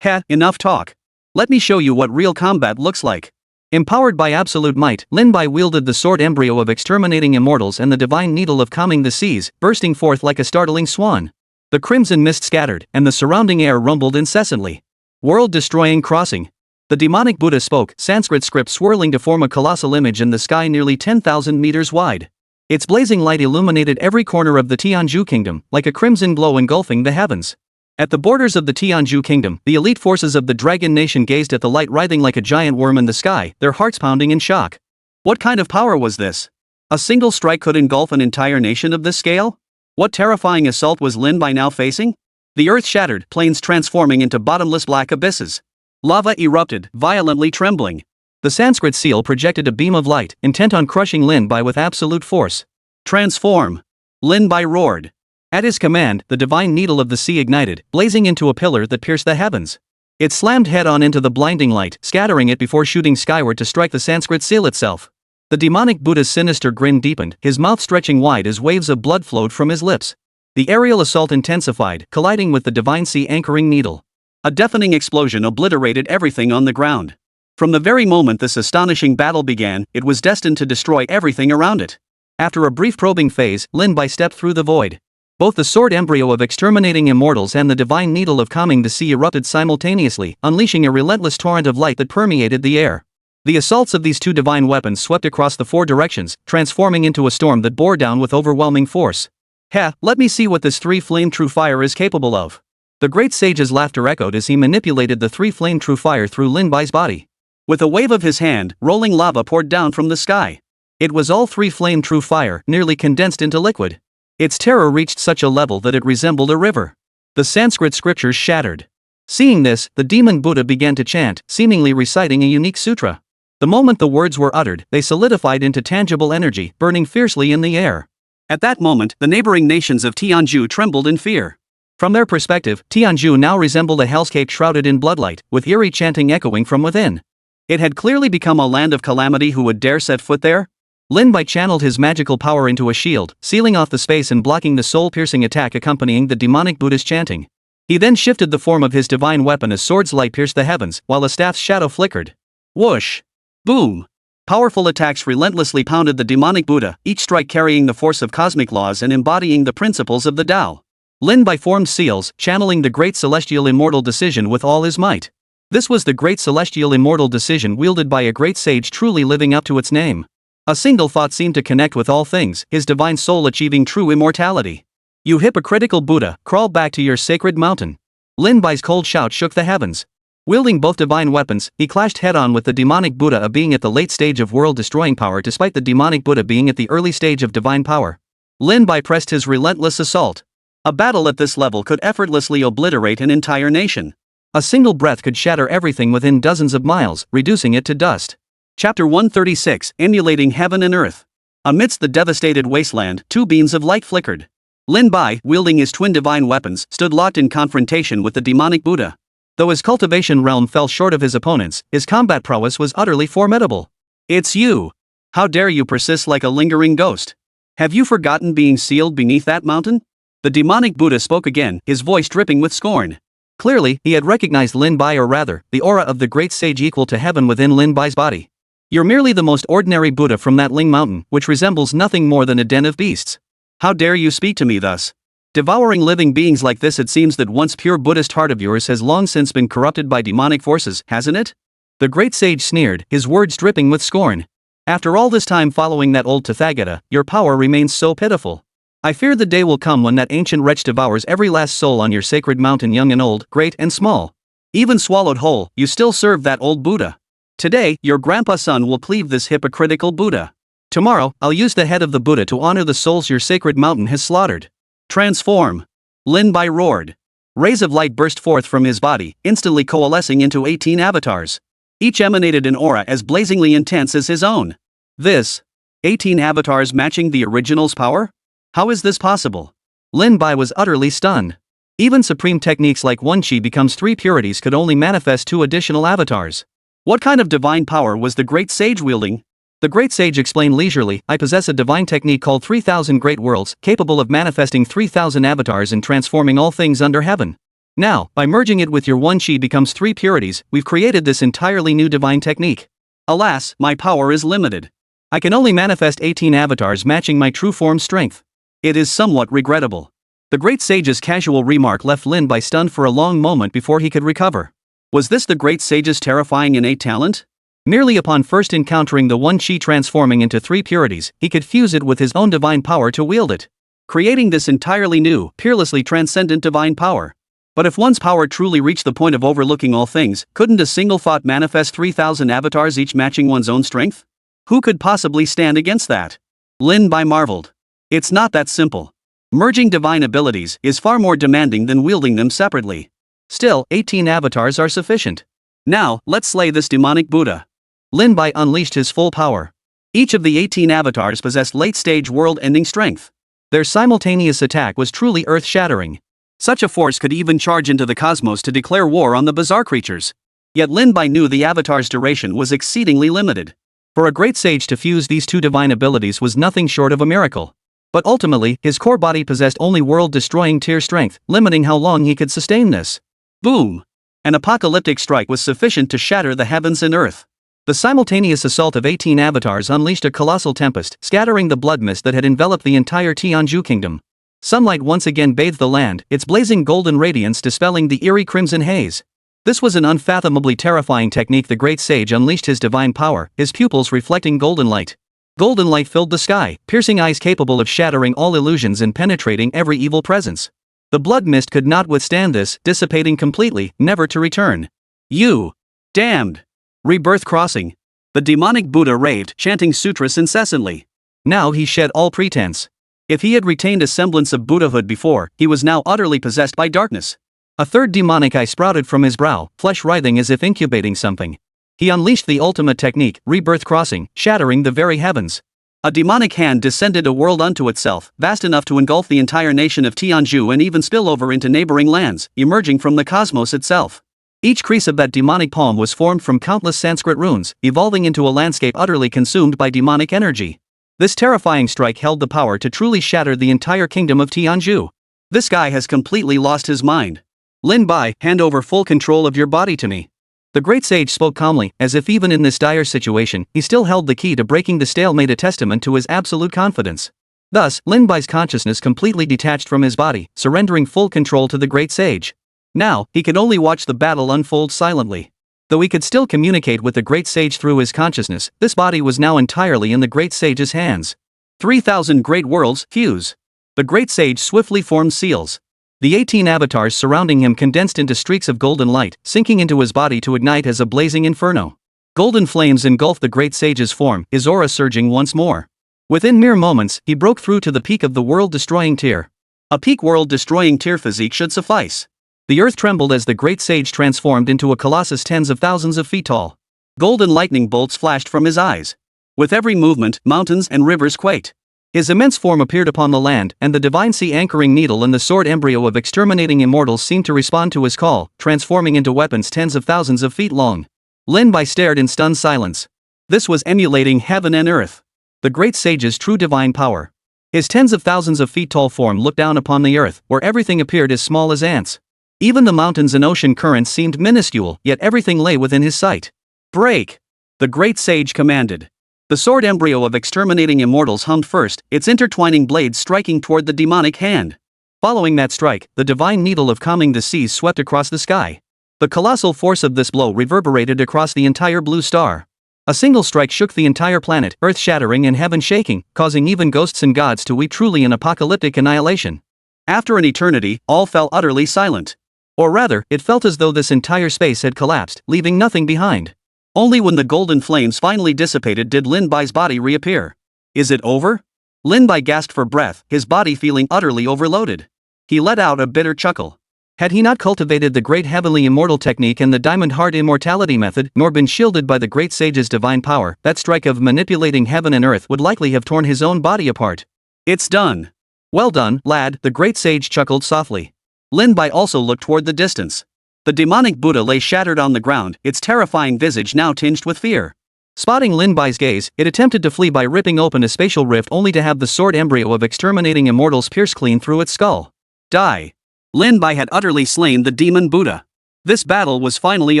Enough talk. Let me show you what real combat looks like. Empowered by absolute might, Lin Bai wielded the sword embryo of exterminating immortals and the divine needle of calming the seas, bursting forth like a startling swan. The crimson mist scattered, and the surrounding air rumbled incessantly. World-destroying crossing. The demonic Buddha spoke, Sanskrit script swirling to form a colossal image in the sky nearly 10,000 meters wide. Its blazing light illuminated every corner of the Tianzhu kingdom, like a crimson glow engulfing the heavens. At the borders of the Tianzhu kingdom, the elite forces of the dragon nation gazed at the light writhing like a giant worm in the sky, their hearts pounding in shock. What kind of power was this? A single strike could engulf an entire nation of this scale? What terrifying assault was Lin Bai now facing? The earth shattered, plains transforming into bottomless black abysses. Lava erupted, violently trembling. The Sanskrit seal projected a beam of light, intent on crushing Lin Bai with absolute force. Transform! Lin Bai roared. At his command, the divine needle of the sea ignited, blazing into a pillar that pierced the heavens. It slammed head-on into the blinding light, scattering it before shooting skyward to strike the Sanskrit seal itself. The demonic Buddha's sinister grin deepened, his mouth stretching wide as waves of blood flowed from his lips. The aerial assault intensified, colliding with the divine sea anchoring needle. A deafening explosion obliterated everything on the ground. From the very moment this astonishing battle began, it was destined to destroy everything around it. After a brief probing phase, Lin Bai stepped through the void. Both the sword embryo of exterminating immortals and the divine needle of calming the sea erupted simultaneously, unleashing a relentless torrent of light that permeated the air. The assaults of these two divine weapons swept across the four directions, transforming into a storm that bore down with overwhelming force. Let me see what this three-flame true fire is capable of. The great sage's laughter echoed as he manipulated the three-flame true fire through Lin Bai's body. With a wave of his hand, rolling lava poured down from the sky. It was all three-flame true fire, nearly condensed into liquid. Its terror reached such a level that it resembled a river. The Sanskrit scriptures shattered. Seeing this, the demon Buddha began to chant, seemingly reciting a unique sutra. The moment the words were uttered, they solidified into tangible energy, burning fiercely in the air. At that moment, the neighboring nations of Tianzhu trembled in fear. From their perspective, Tianzhu now resembled a hellscape shrouded in bloodlight, with eerie chanting echoing from within. It had clearly become a land of calamity. Who would dare set foot there? Lin Bai channeled his magical power into a shield, sealing off the space and blocking the soul-piercing attack accompanying the demonic Buddha's chanting. He then shifted the form of his divine weapon as sword's light pierced the heavens, while a staff's shadow flickered. Whoosh! Boom! Powerful attacks relentlessly pounded the demonic Buddha, each strike carrying the force of cosmic laws and embodying the principles of the Tao. Lin Bai formed seals, channeling the great celestial immortal decision with all his might. This was the great celestial immortal decision wielded by a great sage truly living up to its name. A single thought seemed to connect with all things, his divine soul achieving true immortality. You hypocritical Buddha, crawl back to your sacred mountain. Lin Bai's cold shout shook the heavens. Wielding both divine weapons, he clashed head-on with the demonic Buddha, a being at the late stage of world-destroying power despite the demonic Buddha being at the early stage of divine power. Lin Bai pressed his relentless assault. A battle at this level could effortlessly obliterate an entire nation. A single breath could shatter everything within dozens of miles, reducing it to dust. Chapter 136, Emulating Heaven and Earth. Amidst the devastated wasteland, two beams of light flickered. Lin Bai, wielding his twin divine weapons, stood locked in confrontation with the demonic Buddha. Though his cultivation realm fell short of his opponents, his combat prowess was utterly formidable. It's you! How dare you persist like a lingering ghost? Have you forgotten being sealed beneath that mountain? The demonic Buddha spoke again, his voice dripping with scorn. Clearly, he had recognized Lin Bai, or rather, the aura of the great sage equal to heaven within Lin Bai's body. You're merely the most ordinary Buddha from that Ling mountain, which resembles nothing more than a den of beasts. How dare you speak to me thus? Devouring living beings like this, it seems that once pure Buddhist heart of yours has long since been corrupted by demonic forces, hasn't it? The great sage sneered, his words dripping with scorn. After all this time following that old Tathagata, your power remains so pitiful. I fear the day will come when that ancient wretch devours every last soul on your sacred mountain, young and old, great and small. Even swallowed whole, you still serve that old Buddha. Today, your grandpa's son will cleave this hypocritical Buddha. Tomorrow, I'll use the head of the Buddha to honor the souls your sacred mountain has slaughtered. Transform! Lin Bai roared. Rays of light burst forth from his body, instantly coalescing into 18 avatars. Each emanated an aura as blazingly intense as his own. 18 avatars matching the original's power? How is this possible? Lin Bai was utterly stunned. Even supreme techniques like One Chi becomes three purities could only manifest 2 additional avatars. What kind of divine power was the great sage wielding? The great sage explained leisurely, I possess a divine technique called 3000 Great Worlds, capable of manifesting 3000 avatars and transforming all things under heaven. Now, by merging it with your one chi becomes 3 purities, we've created this entirely new divine technique. Alas, my power is limited. I can only manifest 18 avatars matching my true form strength. It is somewhat regrettable. The great sage's casual remark left Lin Bai stunned for a long moment before he could recover. Was this the great sage's terrifying innate talent? Merely upon first encountering the one chi transforming into 3 purities, he could fuse it with his own divine power to wield it, creating this entirely new, peerlessly transcendent divine power. But if one's power truly reached the point of overlooking all things, couldn't a single thought manifest 3,000 avatars each matching one's own strength? Who could possibly stand against that? Lin Bai marveled. It's not that simple. Merging divine abilities is far more demanding than wielding them separately. Still, 18 avatars are sufficient. Now, let's slay this demonic Buddha. Lin Bai unleashed his full power. Each of the 18 avatars possessed late-stage world-ending strength. Their simultaneous attack was truly earth-shattering. Such a force could even charge into the cosmos to declare war on the bizarre creatures. Yet Lin Bai knew the avatar's duration was exceedingly limited. For a great sage to fuse these 2 divine abilities was nothing short of a miracle. But ultimately, his core body possessed only world-destroying tier strength, limiting how long he could sustain this. Boom! An apocalyptic strike was sufficient to shatter the heavens and earth. The simultaneous assault of 18 avatars unleashed a colossal tempest, scattering the blood mist that had enveloped the entire Tianzhu kingdom. Sunlight once again bathed the land, its blazing golden radiance dispelling the eerie crimson haze. This was an unfathomably terrifying technique. The great sage unleashed his divine power, his pupils reflecting golden light. Golden light filled the sky, piercing eyes capable of shattering all illusions and penetrating every evil presence. The blood mist could not withstand this, dissipating completely, never to return. You! Damned! Rebirth crossing. The demonic Buddha raved, chanting sutras incessantly. Now he shed all pretense. If he had retained a semblance of Buddhahood before, he was now utterly possessed by darkness. A third demonic eye sprouted from his brow, flesh writhing as if incubating something. He unleashed the ultimate technique, rebirth crossing, shattering the very heavens. A demonic hand descended a world unto itself, vast enough to engulf the entire nation of Tianzhu and even spill over into neighboring lands, emerging from the cosmos itself. Each crease of that demonic palm was formed from countless Sanskrit runes, evolving into a landscape utterly consumed by demonic energy. This terrifying strike held the power to truly shatter the entire kingdom of Tianzhu. This guy has completely lost his mind. Lin Bai, hand over full control of your body to me. The great sage spoke calmly, as if even in this dire situation, he still held the key to breaking the stalemate, a testament to his absolute confidence. Thus, Lin Bai's consciousness completely detached from his body, surrendering full control to the great sage. Now, he could only watch the battle unfold silently. Though he could still communicate with the great sage through his consciousness, this body was now entirely in the great sage's hands. 3,000 great worlds fuse. The great sage swiftly formed seals. The 18 avatars surrounding him condensed into streaks of golden light, sinking into his body to ignite as a blazing inferno. Golden flames engulfed the great sage's form, his aura surging once more. Within mere moments, he broke through to the peak of the world-destroying tier. A peak world-destroying tier physique should suffice. The earth trembled as the great sage transformed into a colossus tens of thousands of feet tall. Golden lightning bolts flashed from his eyes. With every movement, mountains and rivers quaked. His immense form appeared upon the land, and the divine sea anchoring needle and the sword embryo of exterminating immortals seemed to respond to his call, transforming into weapons tens of thousands of feet long. Lin Bai stared in stunned silence. This was emulating heaven and earth. The great sage's true divine power. His tens of thousands of feet tall form looked down upon the earth, where everything appeared as small as ants. Even the mountains and ocean currents seemed minuscule, yet everything lay within his sight. Break! The great sage commanded. The sword embryo of exterminating immortals hummed first, its intertwining blades striking toward the demonic hand. Following that strike, the divine needle of calming the seas swept across the sky. The colossal force of this blow reverberated across the entire blue star. A single strike shook the entire planet, earth-shattering and heaven-shaking, causing even ghosts and gods to weep, truly an apocalyptic annihilation. After an eternity, all fell utterly silent. Or rather, it felt as though this entire space had collapsed, leaving nothing behind. Only when the golden flames finally dissipated did Lin Bai's body reappear. Is it over? Lin Bai gasped for breath, his body feeling utterly overloaded. He let out a bitter chuckle. Had he not cultivated the great heavenly immortal technique and the diamond heart immortality method, nor been shielded by the great sage's divine power, that strike of manipulating heaven and earth would likely have torn his own body apart. It's done. Well done, lad, the great sage chuckled softly. Lin Bai also looked toward the distance. The demonic Buddha lay shattered on the ground, its terrifying visage now tinged with fear. Spotting Lin Bai's gaze, it attempted to flee by ripping open a spatial rift only to have the sword embryo of exterminating immortals pierce clean through its skull. Die. Lin Bai had utterly slain the demon Buddha. This battle was finally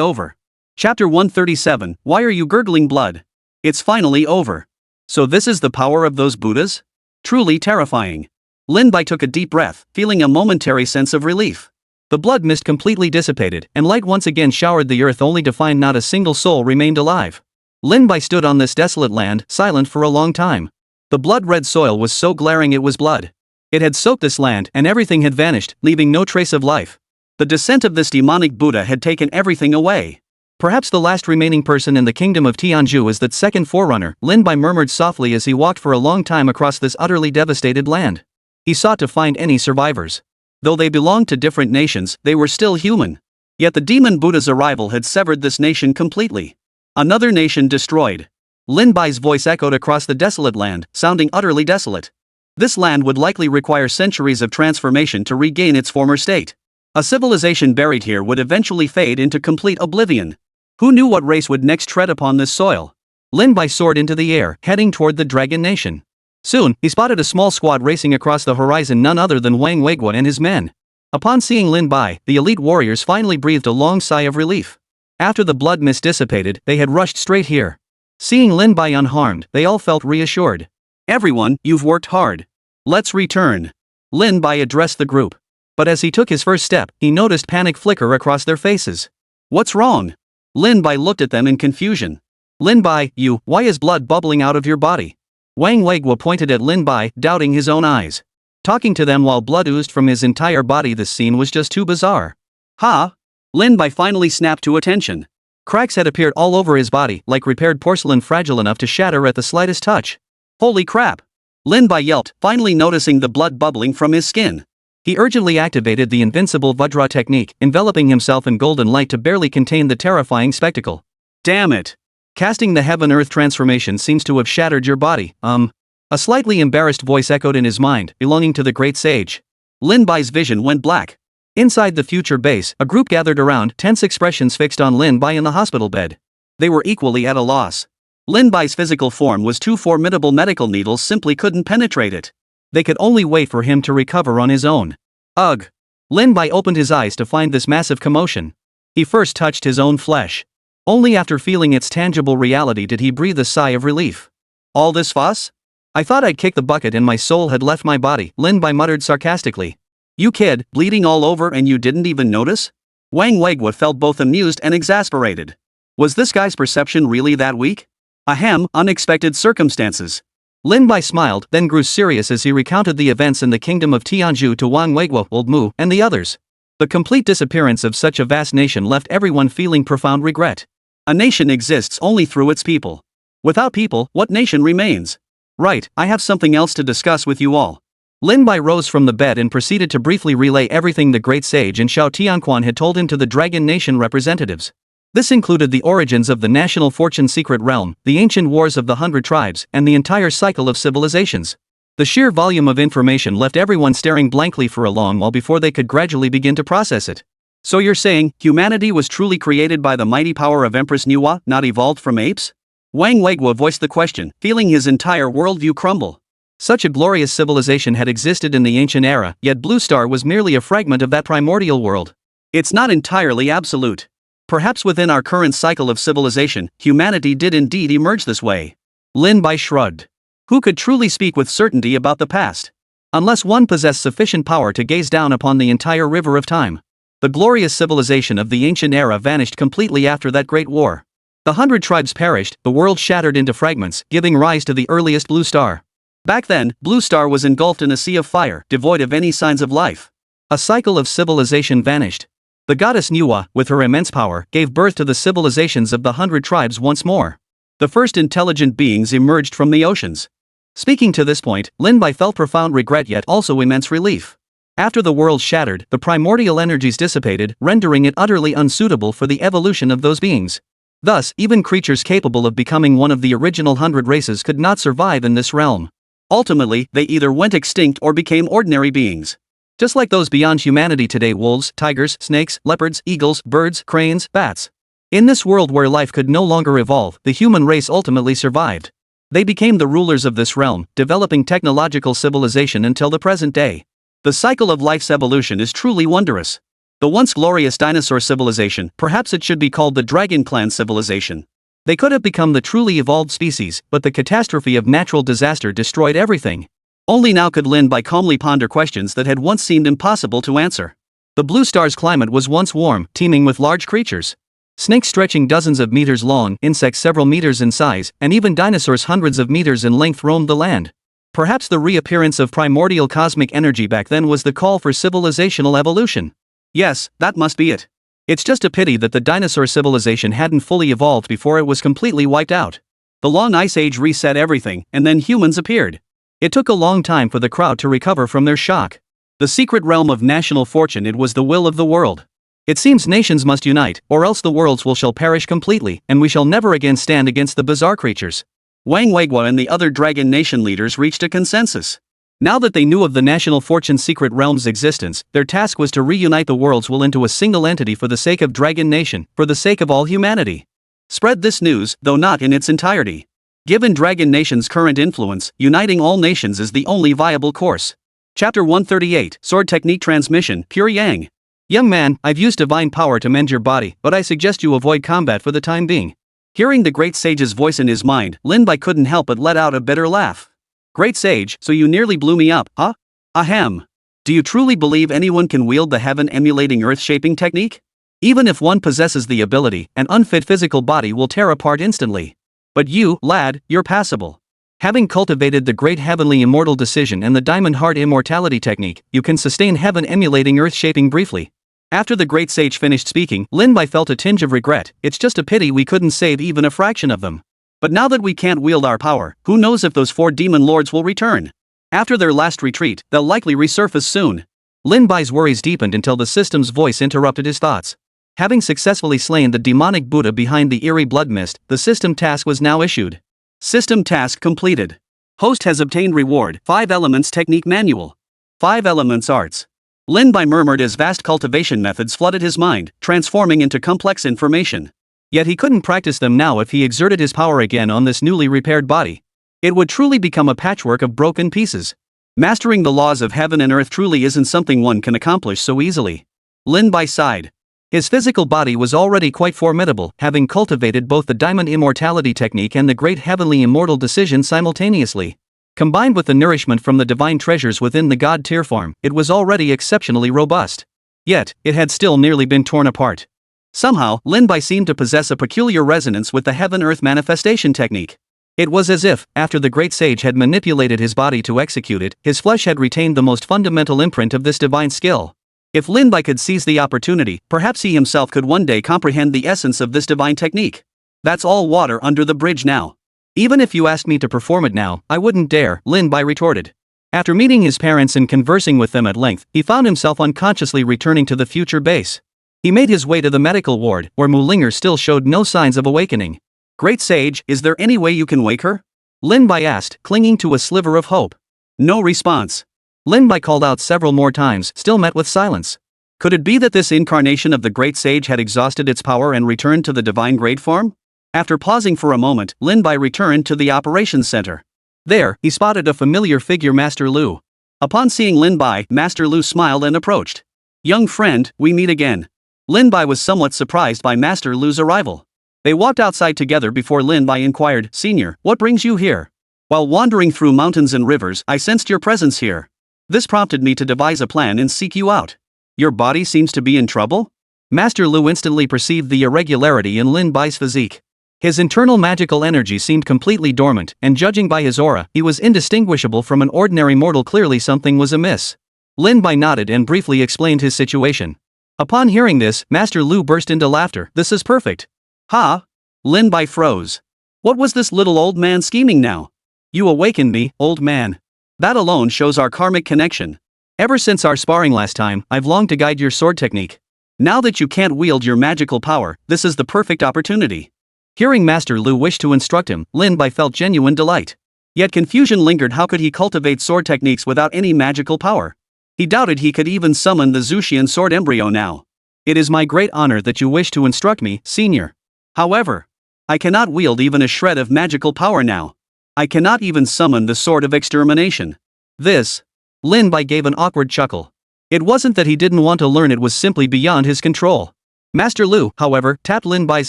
over. Chapter 137, Why are you gurgling blood? It's finally over. So this is the power of those Buddhas? Truly terrifying. Lin Bai took a deep breath, feeling a momentary sense of relief. The blood mist completely dissipated, and light once again showered the earth only to find not a single soul remained alive. Lin Bai stood on this desolate land, silent for a long time. The blood-red soil was so glaring it was blood. It had soaked this land and everything had vanished, leaving no trace of life. The descent of this demonic Buddha had taken everything away. Perhaps the last remaining person in the kingdom of Tianzhu is that second forerunner, Lin Bai murmured softly as he walked for a long time across this utterly devastated land. He sought to find any survivors. Though they belonged to different nations, they were still human. Yet the demon Buddha's arrival had severed this nation completely. Another nation destroyed. Lin Bai's voice echoed across the desolate land, sounding utterly desolate. This land would likely require centuries of transformation to regain its former state. A civilization buried here would eventually fade into complete oblivion. Who knew what race would next tread upon this soil? Lin Bai soared into the air, heading toward the Dragon Nation. Soon, he spotted a small squad racing across the horizon, none other than Wang Weiguo and his men. Upon seeing Lin Bai, the elite warriors finally breathed a long sigh of relief. After the blood mist dissipated, they had rushed straight here. Seeing Lin Bai unharmed, they all felt reassured. Everyone, you've worked hard. Let's return. Lin Bai addressed the group. But as he took his first step, he noticed panic flicker across their faces. What's wrong? Lin Bai looked at them in confusion. Lin Bai, why is blood bubbling out of your body? Wang Weiguo pointed at Lin Bai, doubting his own eyes. Talking to them while blood oozed from his entire body, this scene was just too bizarre. Ha! Lin Bai finally snapped to attention. Cracks had appeared all over his body, like repaired porcelain fragile enough to shatter at the slightest touch. Holy crap! Lin Bai yelped, finally noticing the blood bubbling from his skin. He urgently activated the invincible Vajra technique, enveloping himself in golden light to barely contain the terrifying spectacle. Damn it! Casting the heaven-earth transformation seems to have shattered your body, A slightly embarrassed voice echoed in his mind, belonging to the great sage. Lin Bai's vision went black. Inside the future base, a group gathered around, tense expressions fixed on Lin Bai in the hospital bed. They were equally at a loss. Lin Bai's physical form was too formidable, medical needles simply couldn't penetrate it. They could only wait for him to recover on his own. Ugh! Lin Bai opened his eyes to find this massive commotion. He first touched his own flesh. Only after feeling its tangible reality did he breathe a sigh of relief. All this fuss? I thought I'd kicked the bucket and my soul had left my body, Lin Bai muttered sarcastically. You kid, bleeding all over and you didn't even notice? Wang Weiguo felt both amused and exasperated. Was this guy's perception really that weak? Ahem, unexpected circumstances. Lin Bai smiled, then grew serious as he recounted the events in the kingdom of Tianzhu to Wang Weiguo, Old Mu, and the others. The complete disappearance of such a vast nation left everyone feeling profound regret. A nation exists only through its people. Without people, what nation remains? Right, I have something else to discuss with you all. Lin Bai rose from the bed and proceeded to briefly relay everything the great sage and Xiao Tianquan had told him to the Dragon Nation representatives. This included the origins of the national fortune secret realm, the ancient wars of the 100 tribes, and the entire cycle of civilizations. The sheer volume of information left everyone staring blankly for a long while before they could gradually begin to process it. So you're saying, humanity was truly created by the mighty power of Empress Nuwa, not evolved from apes? Wang Weiguo voiced the question, feeling his entire worldview crumble. Such a glorious civilization had existed in the ancient era, yet Blue Star was merely a fragment of that primordial world. It's not entirely absolute. Perhaps within our current cycle of civilization, humanity did indeed emerge this way. Lin Bai shrugged. Who could truly speak with certainty about the past? Unless one possessed sufficient power to gaze down upon the entire river of time. The glorious civilization of the ancient era vanished completely after that great war. The 100 tribes perished, the world shattered into fragments, giving rise to the earliest Blue Star. Back then, Blue Star was engulfed in a sea of fire, devoid of any signs of life. A cycle of civilization vanished. The goddess Nuwa, with her immense power, gave birth to the civilizations of the 100 tribes once more. The first intelligent beings emerged from the oceans. Speaking to this point, Lin Bai felt profound regret yet also immense relief. After the world shattered, the primordial energies dissipated, rendering it utterly unsuitable for the evolution of those beings. Thus, even creatures capable of becoming one of the original 100 races could not survive in this realm. Ultimately, they either went extinct or became ordinary beings. Just like those beyond humanity today: wolves, tigers, snakes, leopards, eagles, birds, cranes, bats. In this world where life could no longer evolve, the human race ultimately survived. They became the rulers of this realm, developing technological civilization until the present day. The cycle of life's evolution is truly wondrous. The once glorious dinosaur civilization, perhaps it should be called the Dragon Clan civilization. They could have become the truly evolved species, but the catastrophe of natural disaster destroyed everything. Only now could Lin Bai calmly ponder questions that had once seemed impossible to answer. The blue star's climate was once warm, teeming with large creatures. Snakes stretching dozens of meters long, insects several meters in size, and even dinosaurs hundreds of meters in length roamed the land. Perhaps the reappearance of primordial cosmic energy back then was the call for civilizational evolution. Yes, that must be it. It's just a pity that the dinosaur civilization hadn't fully evolved before it was completely wiped out. The long ice age reset everything, and then humans appeared. It took a long time for the crowd to recover from their shock. The secret realm of national fortune, it was the will of the world. It seems nations must unite, or else the worlds shall perish completely, and we shall never again stand against the bizarre creatures. Wang Weigua and the other Dragon Nation leaders reached a consensus. Now that they knew of the national fortune's secret realm's existence, their task was to reunite the worlds into a single entity for the sake of Dragon Nation, for the sake of all humanity. Spread this news, though not in its entirety. Given Dragon Nation's current influence, uniting all nations is the only viable course. Chapter 138, Sword Technique Transmission, Pure Yang. Young man, I've used divine power to mend your body, but I suggest you avoid combat for the time being. Hearing the great sage's voice in his mind, Lin Bai couldn't help but let out a bitter laugh. Great sage, so you nearly blew me up, huh? Ahem. Do you truly believe anyone can wield the heaven-emulating earth-shaping technique? Even if one possesses the ability, an unfit physical body will tear apart instantly. But you, lad, you're passable. Having cultivated the great heavenly immortal decision and the diamond heart immortality technique, you can sustain heaven-emulating earth-shaping briefly. After the great sage finished speaking, Lin Bai felt a tinge of regret. It's just a pity we couldn't save even a fraction of them. But now that we can't wield our power, who knows if those 4 demon lords will return? After their last retreat, they'll likely resurface soon. Lin Bai's worries deepened until the system's voice interrupted his thoughts. Having successfully slain the demonic Buddha behind the eerie blood mist, the system task was now issued. System task completed. Host has obtained reward, 5 Elements Technique Manual. 5 Elements Arts. Lin Bai murmured as vast cultivation methods flooded his mind, transforming into complex information. Yet he couldn't practice them now if he exerted his power again on this newly repaired body. It would truly become a patchwork of broken pieces. Mastering the laws of heaven and earth truly isn't something one can accomplish so easily. Lin Bai sighed. His physical body was already quite formidable, having cultivated both the diamond immortality technique and the great heavenly immortal decision simultaneously. Combined with the nourishment from the divine treasures within the god tier form, it was already exceptionally robust. Yet, it had still nearly been torn apart. Somehow, Lin Bai seemed to possess a peculiar resonance with the heaven-earth manifestation technique. It was as if, after the great sage had manipulated his body to execute it, his flesh had retained the most fundamental imprint of this divine skill. If Lin Bai could seize the opportunity, perhaps he himself could one day comprehend the essence of this divine technique. That's all water under the bridge now. Even if you asked me to perform it now, I wouldn't dare, Lin Bai retorted. After meeting his parents and conversing with them at length, he found himself unconsciously returning to the future base. He made his way to the medical ward, where Mulinger still showed no signs of awakening. Great sage, is there any way you can wake her? Lin Bai asked, clinging to a sliver of hope. No response. Lin Bai called out several more times, still met with silence. Could it be that this incarnation of the great sage had exhausted its power and returned to the divine grade form? After pausing for a moment, Lin Bai returned to the operations center. There, he spotted a familiar figure, Master Lu. Upon seeing Lin Bai, Master Lu smiled and approached. Young friend, we meet again. Lin Bai was somewhat surprised by Master Lu's arrival. They walked outside together before Lin Bai inquired, Senior, what brings you here? While wandering through mountains and rivers, I sensed your presence here. This prompted me to devise a plan and seek you out. Your body seems to be in trouble? Master Lu instantly perceived the irregularity in Lin Bai's physique. His internal magical energy seemed completely dormant, and judging by his aura, he was indistinguishable from an ordinary mortal. Clearly something was amiss. Lin Bai nodded and briefly explained his situation. Upon hearing this, Master Lu burst into laughter. This is perfect. Ha! Lin Bai froze. What was this little old man scheming now? You awakened me, old man. That alone shows our karmic connection. Ever since our sparring last time, I've longed to guide your sword technique. Now that you can't wield your magical power, this is the perfect opportunity. Hearing Master Lu wish to instruct him, Lin Bai felt genuine delight. Yet confusion lingered. How could he cultivate sword techniques without any magical power? He doubted he could even summon the Zushian sword embryo now. It is my great honor that you wish to instruct me, Senior. However, I cannot wield even a shred of magical power now. I cannot even summon the sword of extermination. This Lin Bai gave an awkward chuckle. It wasn't that he didn't want to learn, it was simply beyond his control. Master Lu, however, tapped Lin Bai's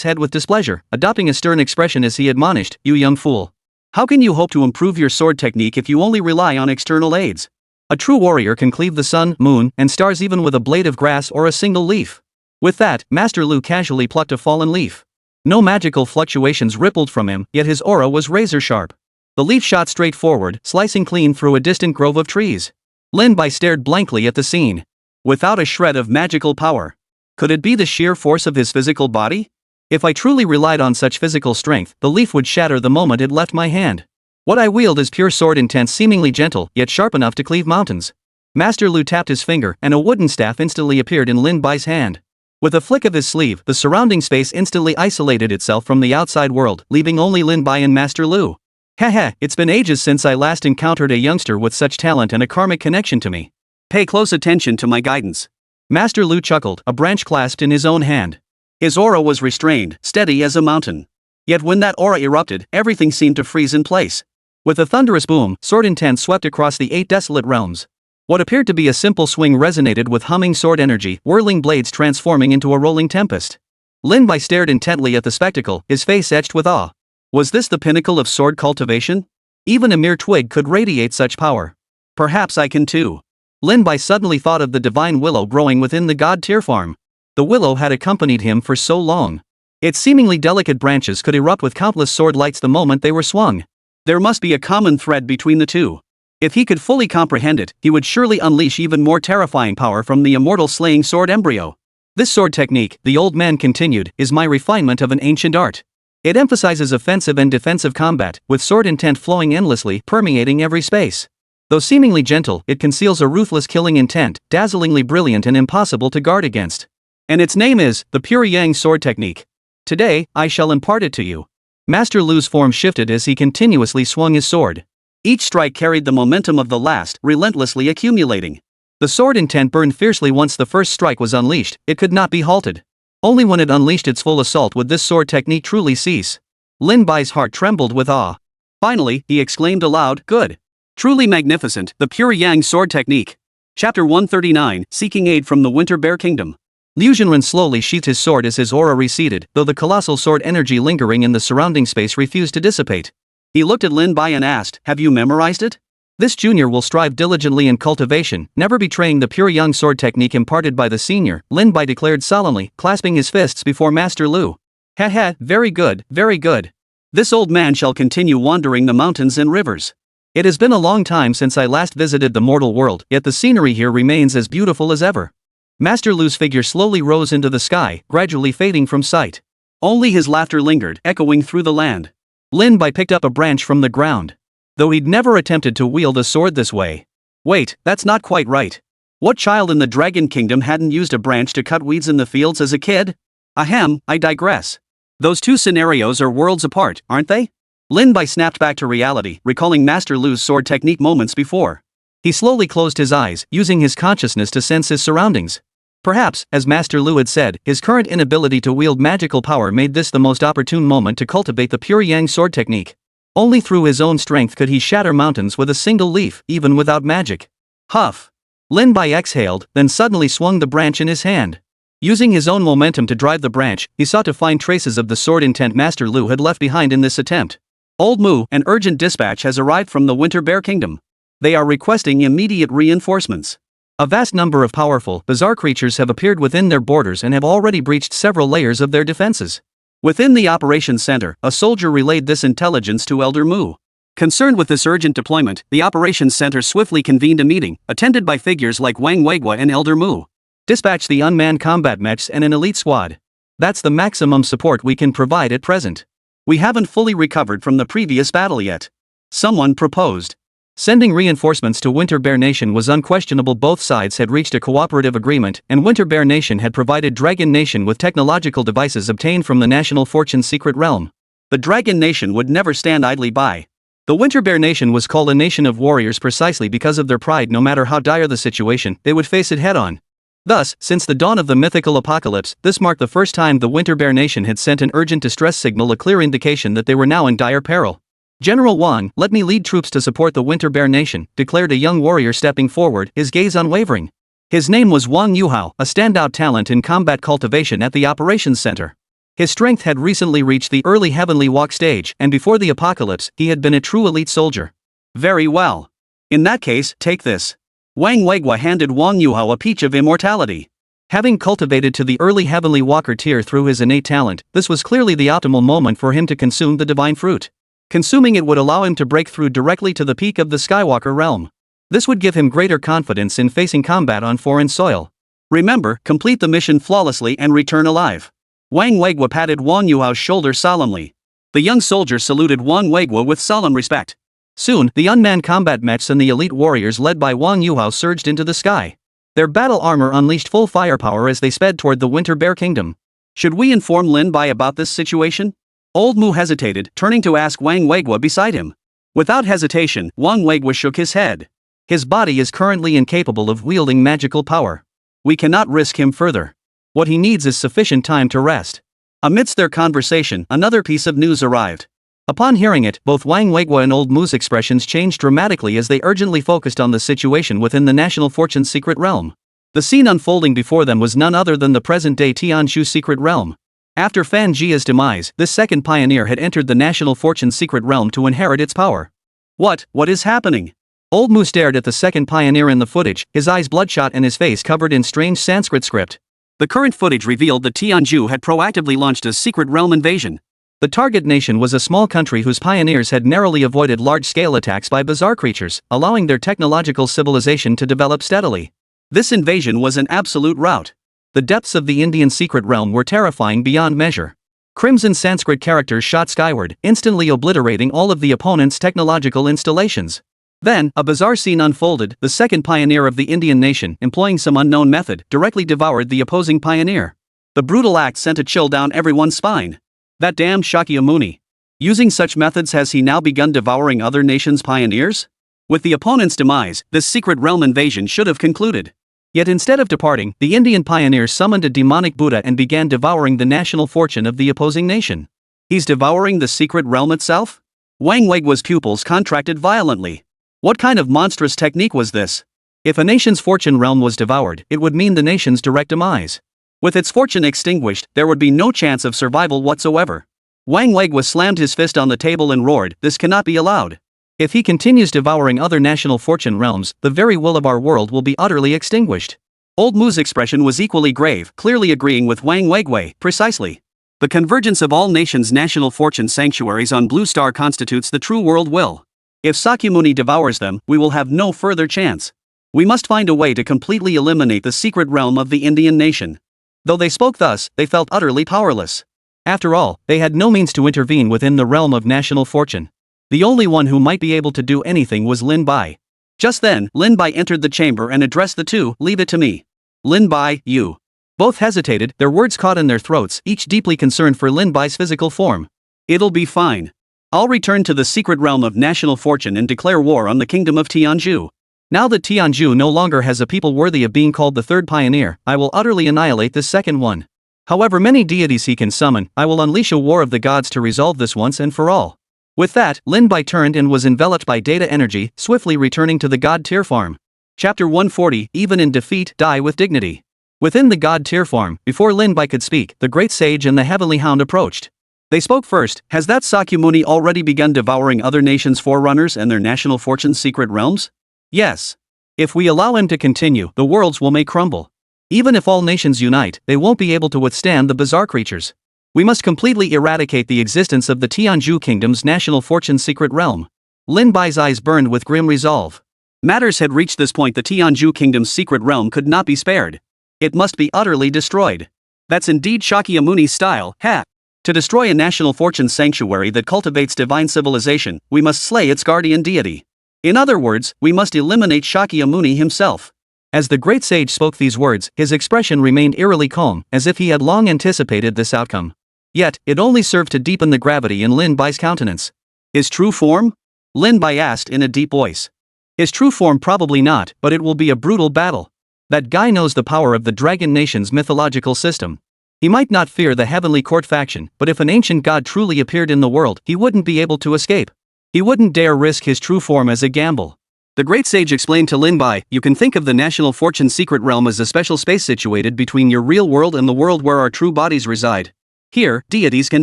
head with displeasure, adopting a stern expression as he admonished, "You young fool. How can you hope to improve your sword technique if you only rely on external aids? A true warrior can cleave the sun, moon, and stars even with a blade of grass or a single leaf." With that, Master Lu casually plucked a fallen leaf. No magical fluctuations rippled from him, yet his aura was razor sharp. The leaf shot straight forward, slicing clean through a distant grove of trees. Lin Bai stared blankly at the scene. Without a shred of magical power. Could it be the sheer force of his physical body? If I truly relied on such physical strength, the leaf would shatter the moment it left my hand. What I wield is pure sword intent, seemingly gentle, yet sharp enough to cleave mountains. Master Lu tapped his finger, and a wooden staff instantly appeared in Lin Bai's hand. With a flick of his sleeve, the surrounding space instantly isolated itself from the outside world, leaving only Lin Bai and Master Lu. Haha, it's been ages since I last encountered a youngster with such talent and a karmic connection to me. Pay close attention to my guidance. Master Lu chuckled, a branch clasped in his own hand. His aura was restrained, steady as a mountain. Yet when that aura erupted, everything seemed to freeze in place. With a thunderous boom, sword intent swept across the 8 desolate realms. What appeared to be a simple swing resonated with humming sword energy, whirling blades transforming into a rolling tempest. Lin Bai stared intently at the spectacle, his face etched with awe. Was this the pinnacle of sword cultivation? Even a mere twig could radiate such power. Perhaps I can too. Lin Bai suddenly thought of the divine willow growing within the god tier farm. The willow had accompanied him for so long. Its seemingly delicate branches could erupt with countless sword lights the moment they were swung. There must be a common thread between the two. If he could fully comprehend it, he would surely unleash even more terrifying power from the immortal slaying sword embryo. This sword technique, the old man continued, is my refinement of an ancient art. It emphasizes offensive and defensive combat, with sword intent flowing endlessly, permeating every space. Though seemingly gentle, it conceals a ruthless killing intent, dazzlingly brilliant and impossible to guard against. And its name is, the Pure Yang Sword Technique. Today, I shall impart it to you. Master Lu's form shifted as he continuously swung his sword. Each strike carried the momentum of the last, relentlessly accumulating. The sword intent burned fiercely once the first strike was unleashed, it could not be halted. Only when it unleashed its full assault would this sword technique truly cease. Lin Bai's heart trembled with awe. Finally, he exclaimed aloud, "Good. Truly magnificent, the Pure Yang Sword Technique." Chapter 139, Seeking Aid from the Winter Bear Kingdom. Liu Zhenren slowly sheathed his sword as his aura receded, though the colossal sword energy lingering in the surrounding space refused to dissipate. He looked at Lin Bai and asked, "Have you memorized it?" This junior will strive diligently in cultivation, never betraying the pure young sword technique imparted by the senior, Lin Bai declared solemnly, clasping his fists before Master Lu. "Ha, very good, very good. This old man shall continue wandering the mountains and rivers. It has been a long time since I last visited the mortal world, yet the scenery here remains as beautiful as ever." Master Lu's figure slowly rose into the sky, gradually fading from sight. Only his laughter lingered, echoing through the land. Lin Bai picked up a branch from the ground. Though he'd never attempted to wield a sword this way. Wait, that's not quite right. What child in the Dragon Kingdom hadn't used a branch to cut weeds in the fields as a kid? Ahem, I digress. Those two scenarios are worlds apart, aren't they? Lin Bai snapped back to reality, recalling Master Lu's sword technique moments before. He slowly closed his eyes, using his consciousness to sense his surroundings. Perhaps, as Master Lu had said, his current inability to wield magical power made this the most opportune moment to cultivate the pure yang sword technique. Only through his own strength could he shatter mountains with a single leaf, even without magic. Huff! Lin Bai exhaled, then suddenly swung the branch in his hand. Using his own momentum to drive the branch, he sought to find traces of the sword intent Master Lu had left behind in this attempt. Old Mu, an urgent dispatch has arrived from the Winter Bear Kingdom. They are requesting immediate reinforcements. A vast number of powerful, bizarre creatures have appeared within their borders and have already breached several layers of their defenses. Within the operations center, a soldier relayed this intelligence to Elder Mu. Concerned with this urgent deployment, the operations center swiftly convened a meeting, attended by figures like Wang Weigua and Elder Mu. Dispatch the unmanned combat mechs and an elite squad. That's the maximum support we can provide at present. We haven't fully recovered from the previous battle yet. Someone proposed. Sending reinforcements to Winter Bear Nation was unquestionable. Both sides had reached a cooperative agreement, and Winter Bear Nation had provided Dragon Nation with technological devices obtained from the National Fortune's secret realm. The Dragon Nation would never stand idly by. The Winter Bear Nation was called a nation of warriors precisely because of their pride. No matter how dire the situation, they would face it head-on. Thus, since the dawn of the mythical apocalypse, this marked the first time the Winter Bear Nation had sent an urgent distress signal, a clear indication that they were now in dire peril. General Wang, let me lead troops to support the Winter Bear Nation, declared a young warrior stepping forward, his gaze unwavering. His name was Wang Yuhao, a standout talent in combat cultivation at the operations center. His strength had recently reached the early heavenly walk stage, and before the apocalypse, he had been a true elite soldier. Very well. In that case, take this. Wang Weigua handed Wang Yuhao a peach of immortality. Having cultivated to the early heavenly walker tier through his innate talent, this was clearly the optimal moment for him to consume the divine fruit. Consuming it would allow him to break through directly to the peak of the Skywalker realm. This would give him greater confidence in facing combat on foreign soil. Remember, complete the mission flawlessly and return alive. Wang Weigua patted Wang Yuhao's shoulder solemnly. The young soldier saluted Wang Weigua with solemn respect. Soon, the unmanned combat mechs and the elite warriors led by Wang Yuhao surged into the sky. Their battle armor unleashed full firepower as they sped toward the Winter Bear Kingdom. Should we inform Lin Bai about this situation? Old Mu hesitated, turning to ask Wang Weigua beside him. Without hesitation, Wang Weigua shook his head. His body is currently incapable of wielding magical power. We cannot risk him further. What he needs is sufficient time to rest. Amidst their conversation, another piece of news arrived. Upon hearing it, both Wang Weigua and Old Mu's expressions changed dramatically as they urgently focused on the situation within the National Fortune's secret realm. The scene unfolding before them was none other than the present-day Tianzhu secret realm. After Fan Jia's demise, this second pioneer had entered the National Fortune's secret realm to inherit its power. What is happening? Old Mu stared at the second pioneer in the footage, his eyes bloodshot and his face covered in strange Sanskrit script. The current footage revealed that Tianzhu had proactively launched a secret realm invasion. The target nation was a small country whose pioneers had narrowly avoided large-scale attacks by bizarre creatures, allowing their technological civilization to develop steadily. This invasion was an absolute rout. The depths of the Indian secret realm were terrifying beyond measure. Crimson Sanskrit characters shot skyward, instantly obliterating all of the opponent's technological installations. Then, a bizarre scene unfolded. The second pioneer of the Indian nation, employing some unknown method, directly devoured the opposing pioneer. The brutal act sent a chill down everyone's spine. That damn Shakyamuni. Using such methods, has he now begun devouring other nations' pioneers? With the opponent's demise, this secret realm invasion should have concluded. Yet instead of departing, the Indian pioneers summoned a demonic Buddha and began devouring the national fortune of the opposing nation. He's devouring the secret realm itself? Wang Weigua's pupils contracted violently. What kind of monstrous technique was this? If a nation's fortune realm was devoured, it would mean the nation's direct demise. With its fortune extinguished, there would be no chance of survival whatsoever. Wang Weigua slammed his fist on the table and roared, "This cannot be allowed. If he continues devouring other national fortune realms, the very will of our world will be utterly extinguished." Old Mu's expression was equally grave, clearly agreeing with Wang Weigua. Precisely. The convergence of all nations' national fortune sanctuaries on Blue Star constitutes the true world will. If Sakyamuni devours them, we will have no further chance. We must find a way to completely eliminate the secret realm of the Indian nation. Though they spoke thus, they felt utterly powerless. After all, they had no means to intervene within the realm of national fortune. The only one who might be able to do anything was Lin Bai. Just then, Lin Bai entered the chamber and addressed the two. "Leave it to me. Lin Bai, you." Both hesitated, their words caught in their throats, each deeply concerned for Lin Bai's physical form. "It'll be fine. I'll return to the secret realm of national fortune and declare war on the kingdom of Tianzhu. Now that Tianzhu no longer has a people worthy of being called the third pioneer, I will utterly annihilate this second one. However many deities he can summon, I will unleash a war of the gods to resolve this once and for all." With that, Lin Bai turned and was enveloped by data energy, swiftly returning to the God Tier farm. Chapter 140, Even in Defeat, Die with Dignity. Within the God Tier farm, before Lin Bai could speak, the Great Sage and the Heavenly Hound approached. They spoke first. "Has that Sakyamuni already begun devouring other nations' forerunners and their national fortune's secret realms?" "Yes. If we allow him to continue, the worlds will may crumble. Even if all nations unite, they won't be able to withstand the bizarre creatures. We must completely eradicate the existence of the Tianzhu Kingdom's national fortune secret realm." Lin Bai's eyes burned with grim resolve. Matters had reached this point. The Tianzhu Kingdom's secret realm could not be spared. It must be utterly destroyed. That's indeed Shakyamuni's style. To destroy a national fortune sanctuary that cultivates divine civilization, we must slay its guardian deity. In other words, we must eliminate Shakyamuni himself. As the great sage spoke these words, his expression remained eerily calm, as if he had long anticipated this outcome. Yet, it only served to deepen the gravity in Lin Bai's countenance. "His true form?" Lin Bai asked in a deep voice. "His true form probably not, but it will be a brutal battle. That guy knows the power of the Dragon Nation's mythological system. He might not fear the Heavenly Court faction, but if an ancient god truly appeared in the world, he wouldn't be able to escape. He wouldn't dare risk his true form as a gamble. The great sage explained to Lin Bai, "You can think of the national fortune secret realm as a special space situated between your real world and the world where our true bodies reside. Here, deities can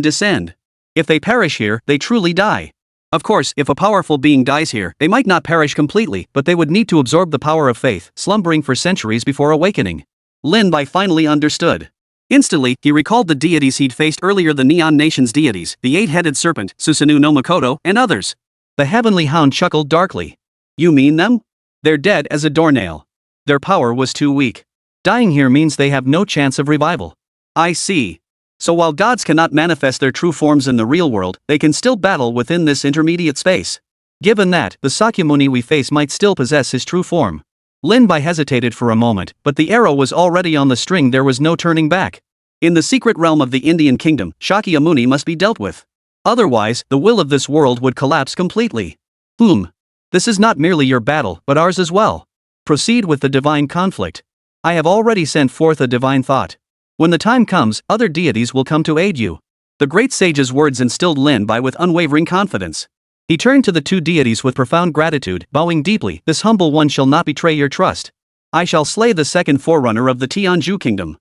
descend. If they perish here, they truly die. Of course, if a powerful being dies here, they might not perish completely, but they would need to absorb the power of faith, slumbering for centuries before awakening." Lin Bai finally understood. Instantly, he recalled the deities he'd faced earlier, the Neon Nation's deities, the Eight-Headed Serpent, Susanoo no Makoto, and others. The Heavenly Hound chuckled darkly. "You mean them? They're dead as a doornail. Their power was too weak. Dying here means they have no chance of revival." "I see. So while gods cannot manifest their true forms in the real world, they can still battle within this intermediate space. Given that, the Sakyamuni we face might still possess his true form." Lin Bai hesitated for a moment, but the arrow was already on the string. There was no turning back. In the secret realm of the Indian kingdom, Shakyamuni must be dealt with. Otherwise, the will of this world would collapse completely. This is not merely your battle, but ours as well. Proceed with the divine conflict. I have already sent forth a divine thought. When the time comes, other deities will come to aid you." The great sage's words instilled Lin Bai with unwavering confidence. He turned to the two deities with profound gratitude, bowing deeply. "This humble one shall not betray your trust. I shall slay the second forerunner of the Tianju kingdom.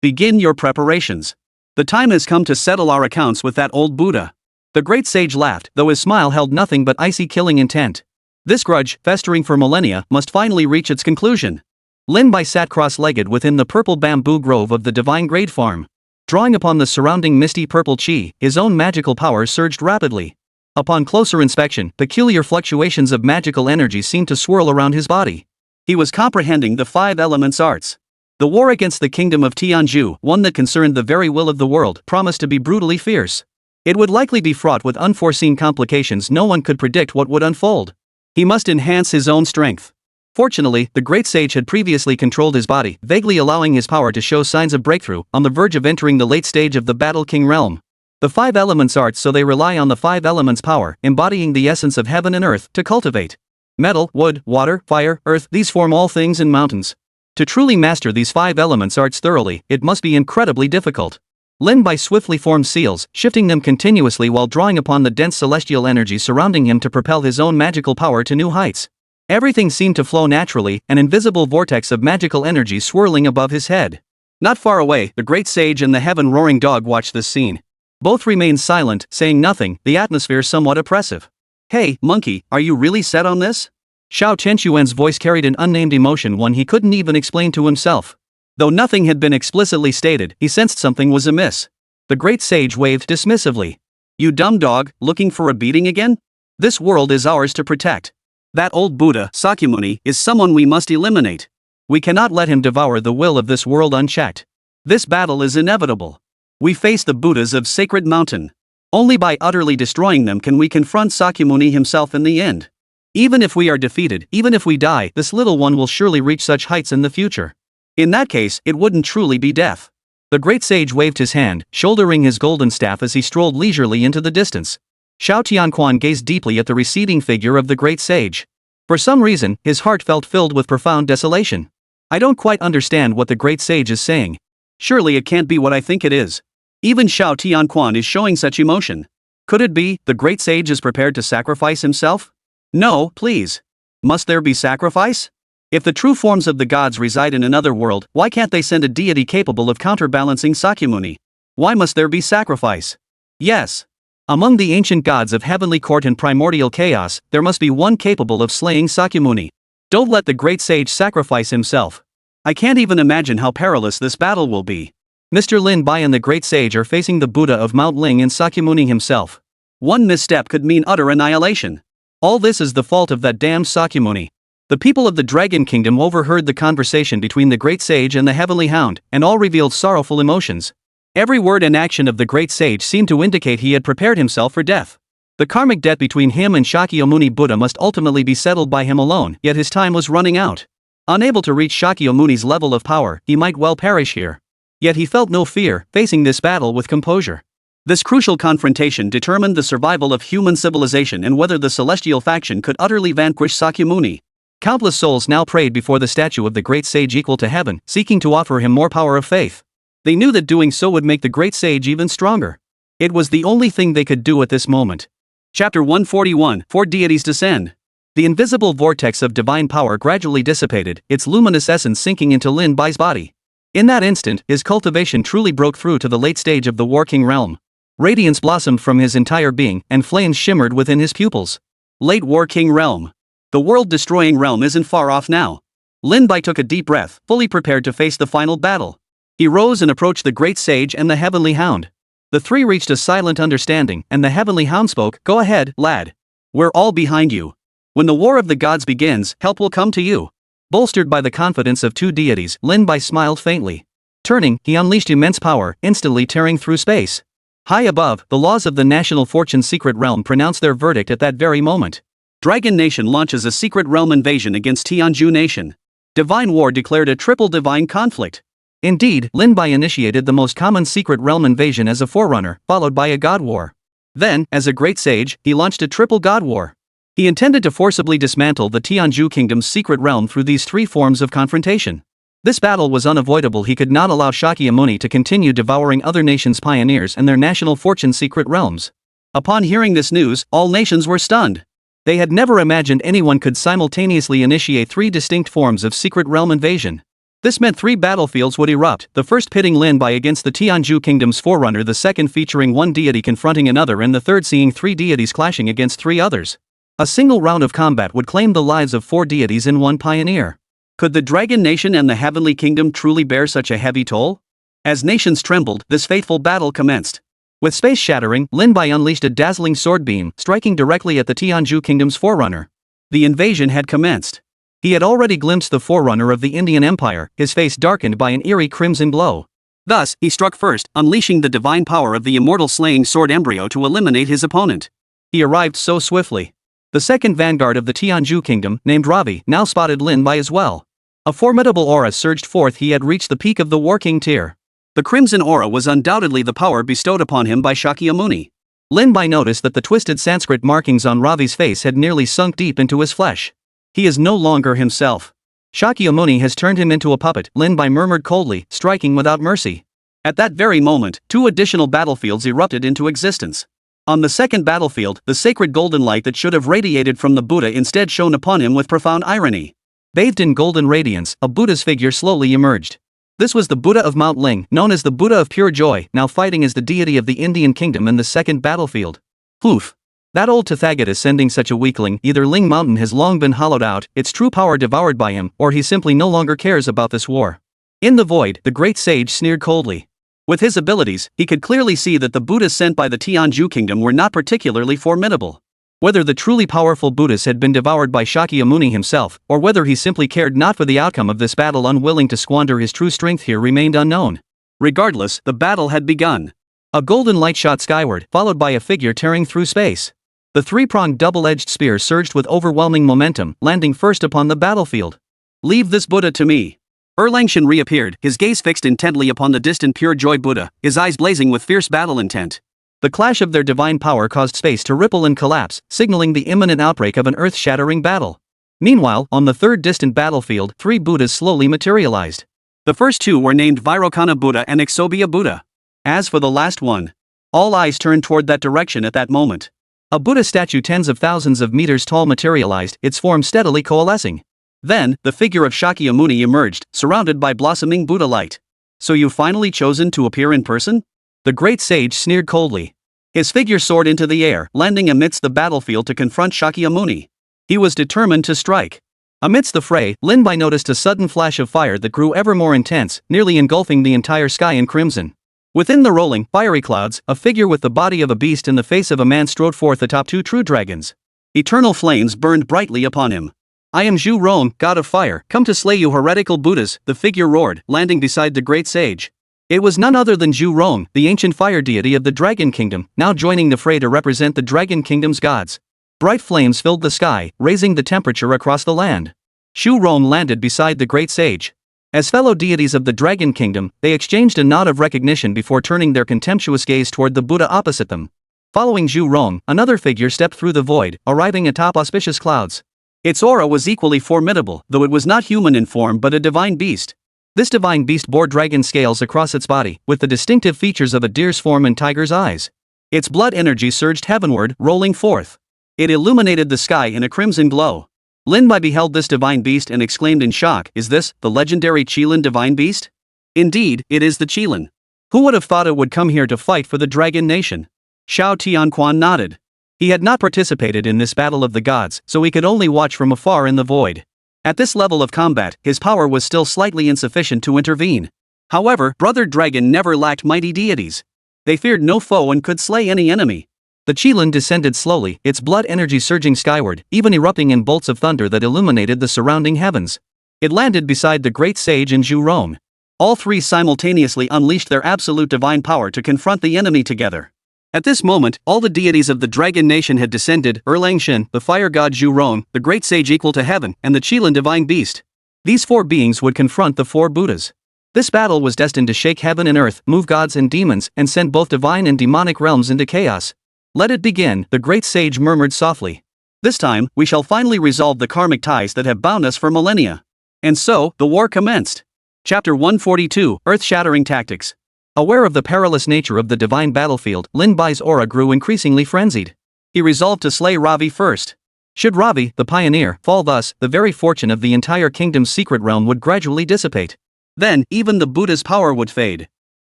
Begin your preparations. The time has come to settle our accounts with that old Buddha." The great sage laughed, though his smile held nothing but icy killing intent. This grudge, festering for millennia, must finally reach its conclusion. Lin Bai sat cross-legged within the purple bamboo grove of the divine grade farm. Drawing upon the surrounding misty purple chi, his own magical power surged rapidly. Upon closer inspection, peculiar fluctuations of magical energy seemed to swirl around his body. He was comprehending the 5 elements arts. The war against the kingdom of Tianju, one that concerned the very will of the world, promised to be brutally fierce. It would likely be fraught with unforeseen complications. No one could predict what would unfold. He must enhance his own strength. Fortunately, the great sage had previously controlled his body, vaguely allowing his power to show signs of breakthrough, on the verge of entering the late stage of the Battle King realm. The 5 elements arts, so they rely on the 5 elements power, embodying the essence of heaven and earth, to cultivate. Metal, wood, water, fire, earth, these form all things in mountains. To truly master these 5 elements arts thoroughly, it must be incredibly difficult. Lin Bai swiftly formed seals, shifting them continuously while drawing upon the dense celestial energy surrounding him to propel his own magical power to new heights. Everything seemed to flow naturally, an invisible vortex of magical energy swirling above his head. Not far away, the great sage and the heaven-roaring dog watched this scene. Both remained silent, saying nothing, the atmosphere somewhat oppressive. "Hey, monkey, are you really set on this?" Xiao Chenxuan's voice carried an unnamed emotion, one he couldn't even explain to himself. Though nothing had been explicitly stated, he sensed something was amiss. The great sage waved dismissively. "You dumb dog, looking for a beating again? This world is ours to protect. That old Buddha, Sakyamuni, is someone we must eliminate. We cannot let him devour the will of this world unchecked. This battle is inevitable. We face the Buddhas of Sacred Mountain. Only by utterly destroying them can we confront Sakyamuni himself in the end. Even if we are defeated, even if we die, this little one will surely reach such heights in the future. In that case, it wouldn't truly be death." The great sage waved his hand, shouldering his golden staff as he strolled leisurely into the distance. Xiao Tianquan gazed deeply at the receding figure of the great sage. For some reason, his heart felt filled with profound desolation. "I don't quite understand what the great sage is saying. Surely it can't be what I think it is. Even Xiao Tianquan is showing such emotion. Could it be the great sage is prepared to sacrifice himself? No, please. Must there be sacrifice? If the true forms of the gods reside in another world, why can't they send a deity capable of counterbalancing Sakyamuni? Why must there be sacrifice? Yes. Among the ancient gods of heavenly court and primordial chaos, there must be one capable of slaying Sakyamuni. Don't let the great sage sacrifice himself. I can't even imagine how perilous this battle will be. Mr. Lin Bai and the great sage are facing the Buddha of Mount Ling and Sakyamuni himself. One misstep could mean utter annihilation. All this is the fault of that damned Sakyamuni. The people of the Dragon Kingdom overheard the conversation between the great sage and the heavenly hound, and all revealed sorrowful emotions. Every word and action of the great sage seemed to indicate he had prepared himself for death. The karmic debt between him and Shakyamuni Buddha must ultimately be settled by him alone, yet his time was running out. Unable to reach Shakyamuni's level of power, he might well perish here. Yet he felt no fear, facing this battle with composure. This crucial confrontation determined the survival of human civilization and whether the celestial faction could utterly vanquish Sakyamuni. Countless souls now prayed before the statue of the great sage equal to heaven, seeking to offer him more power of faith. They knew that doing so would make the great sage even stronger. It was the only thing they could do at this moment. Chapter 141, Four Deities Descend. The invisible vortex of divine power gradually dissipated, its luminous essence sinking into Lin Bai's body. In that instant, his cultivation truly broke through to the late stage of the War King realm. Radiance blossomed from his entire being, and flames shimmered within his pupils. Late War King realm. The world-destroying realm isn't far off now. Lin Bai took a deep breath, fully prepared to face the final battle. He rose and approached the great sage and the heavenly hound. The three reached a silent understanding, and the heavenly hound spoke, "Go ahead, lad. We're all behind you. When the war of the gods begins, help will come to you." Bolstered by the confidence of two deities, Lin Bai smiled faintly. Turning, he unleashed immense power, instantly tearing through space. High above, the laws of the national fortune secret realm pronounced their verdict at that very moment. Dragon Nation launches a secret realm invasion against Tianju Nation. Divine War declared a triple divine conflict. Indeed, Lin Bai initiated the most common secret realm invasion as a forerunner, followed by a god war. Then, as a great sage, he launched a triple god war. He intended to forcibly dismantle the Tianju kingdom's secret realm through these three forms of confrontation. This battle was unavoidable. He could not allow Shakyamuni to continue devouring other nations' pioneers and their national fortune secret realms. Upon hearing this news, all nations were stunned. They had never imagined anyone could simultaneously initiate three distinct forms of secret realm invasion. This meant three battlefields would erupt, the first pitting Lin Bai against the Tianju kingdom's forerunner, the second featuring one deity confronting another, and the third seeing three deities clashing against three others. A single round of combat would claim the lives of four deities and one pioneer. Could the Dragon Nation and the Heavenly Kingdom truly bear such a heavy toll? As nations trembled, this fateful battle commenced. With space shattering, Lin Bai unleashed a dazzling sword beam, striking directly at the Tianju kingdom's forerunner. The invasion had commenced. He had already glimpsed the forerunner of the Indian Empire, his face darkened by an eerie crimson glow. Thus, he struck first, unleashing the divine power of the immortal slaying sword embryo to eliminate his opponent. He arrived so swiftly. The second vanguard of the Tianju kingdom, named Ravi, now spotted Lin Bai as well. A formidable aura surged forth. He had reached the peak of the War King tier. The crimson aura was undoubtedly the power bestowed upon him by Shakyamuni. Lin Bai noticed that the twisted Sanskrit markings on Ravi's face had nearly sunk deep into his flesh. He is no longer himself. Shakyamuni has turned him into a puppet, Lin Bai murmured coldly, striking without mercy. At that very moment, two additional battlefields erupted into existence. On the second battlefield, the sacred golden light that should have radiated from the Buddha instead shone upon him with profound irony. Bathed in golden radiance, a Buddha's figure slowly emerged. This was the Buddha of Mount Ling, known as the Buddha of Pure Joy, now fighting as the deity of the Indian kingdom in the second battlefield. Poof! That old Tathagata sending such a weakling. Either Ling Mountain has long been hollowed out, its true power devoured by him, or he simply no longer cares about this war. In the void, the great sage sneered coldly. With his abilities, he could clearly see that the Buddhas sent by the Tianju kingdom were not particularly formidable. Whether the truly powerful Buddhas had been devoured by Shakyamuni himself, or whether he simply cared not for the outcome of this battle, unwilling to squander his true strength here, remained unknown. Regardless, the battle had begun. A golden light shot skyward, followed by a figure tearing through space. The three-pronged double-edged spear surged with overwhelming momentum, landing first upon the battlefield. "Leave this Buddha to me." Erlangshan reappeared, his gaze fixed intently upon the distant Pure Joy Buddha, his eyes blazing with fierce battle intent. The clash of their divine power caused space to ripple and collapse, signaling the imminent outbreak of an earth-shattering battle. Meanwhile, on the third distant battlefield, three Buddhas slowly materialized. The first two were named Vairocana Buddha and Exobia Buddha. As for the last one, all eyes turned toward that direction at that moment. A Buddha statue tens of thousands of meters tall materialized, its form steadily coalescing. Then, the figure of Shakyamuni emerged, surrounded by blossoming Buddha light. "So you've finally chosen to appear in person?" The great sage sneered coldly. His figure soared into the air, landing amidst the battlefield to confront Shakyamuni. He was determined to strike. Amidst the fray, Lin Bai noticed a sudden flash of fire that grew ever more intense, nearly engulfing the entire sky in crimson. Within the rolling, fiery clouds, a figure with the body of a beast and the face of a man strode forth atop two true dragons. Eternal flames burned brightly upon him. "I am Zhu Rong, god of fire, come to slay you heretical Buddhas," the figure roared, landing beside the great sage. It was none other than Zhu Rong, the ancient fire deity of the Dragon Kingdom, now joining the fray to represent the Dragon Kingdom's gods. Bright flames filled the sky, raising the temperature across the land. Zhu Rong landed beside the great sage. As fellow deities of the Dragon Kingdom, they exchanged a nod of recognition before turning their contemptuous gaze toward the Buddha opposite them. Following Zhu Rong, another figure stepped through the void, arriving atop auspicious clouds. Its aura was equally formidable, though it was not human in form but a divine beast. This divine beast bore dragon scales across its body, with the distinctive features of a deer's form and tiger's eyes. Its blood energy surged heavenward, rolling forth. It illuminated the sky in a crimson glow. Lin Bai beheld this divine beast and exclaimed in shock, "Is this the legendary Qilin divine beast?" "Indeed, it is the Qilin. Who would have thought it would come here to fight for the Dragon Nation?" Xiao Tianquan nodded. He had not participated in this battle of the gods, so he could only watch from afar in the void. At this level of combat, his power was still slightly insufficient to intervene. However, Brother Dragon never lacked mighty deities. They feared no foe and could slay any enemy. The Qilin descended slowly, its blood energy surging skyward, even erupting in bolts of thunder that illuminated the surrounding heavens. It landed beside the great sage and Zhu Rong. All three simultaneously unleashed their absolute divine power to confront the enemy together. At this moment, all the deities of the Dragon Nation had descended: Erlangshan, the fire god Zhu Rong, the great sage equal to heaven, and the Qilin divine beast. These four beings would confront the four Buddhas. This battle was destined to shake heaven and earth, move gods and demons, and send both divine and demonic realms into chaos. "Let it begin," the great sage murmured softly. "This time, we shall finally resolve the karmic ties that have bound us for millennia." And so, the war commenced. Chapter 142, Earth-Shattering Tactics. Aware of the perilous nature of the divine battlefield, Lin Bai's aura grew increasingly frenzied. He resolved to slay Ravi first. Should Ravi, the pioneer, fall thus, the very fortune of the entire kingdom's secret realm would gradually dissipate. Then, even the Buddha's power would fade.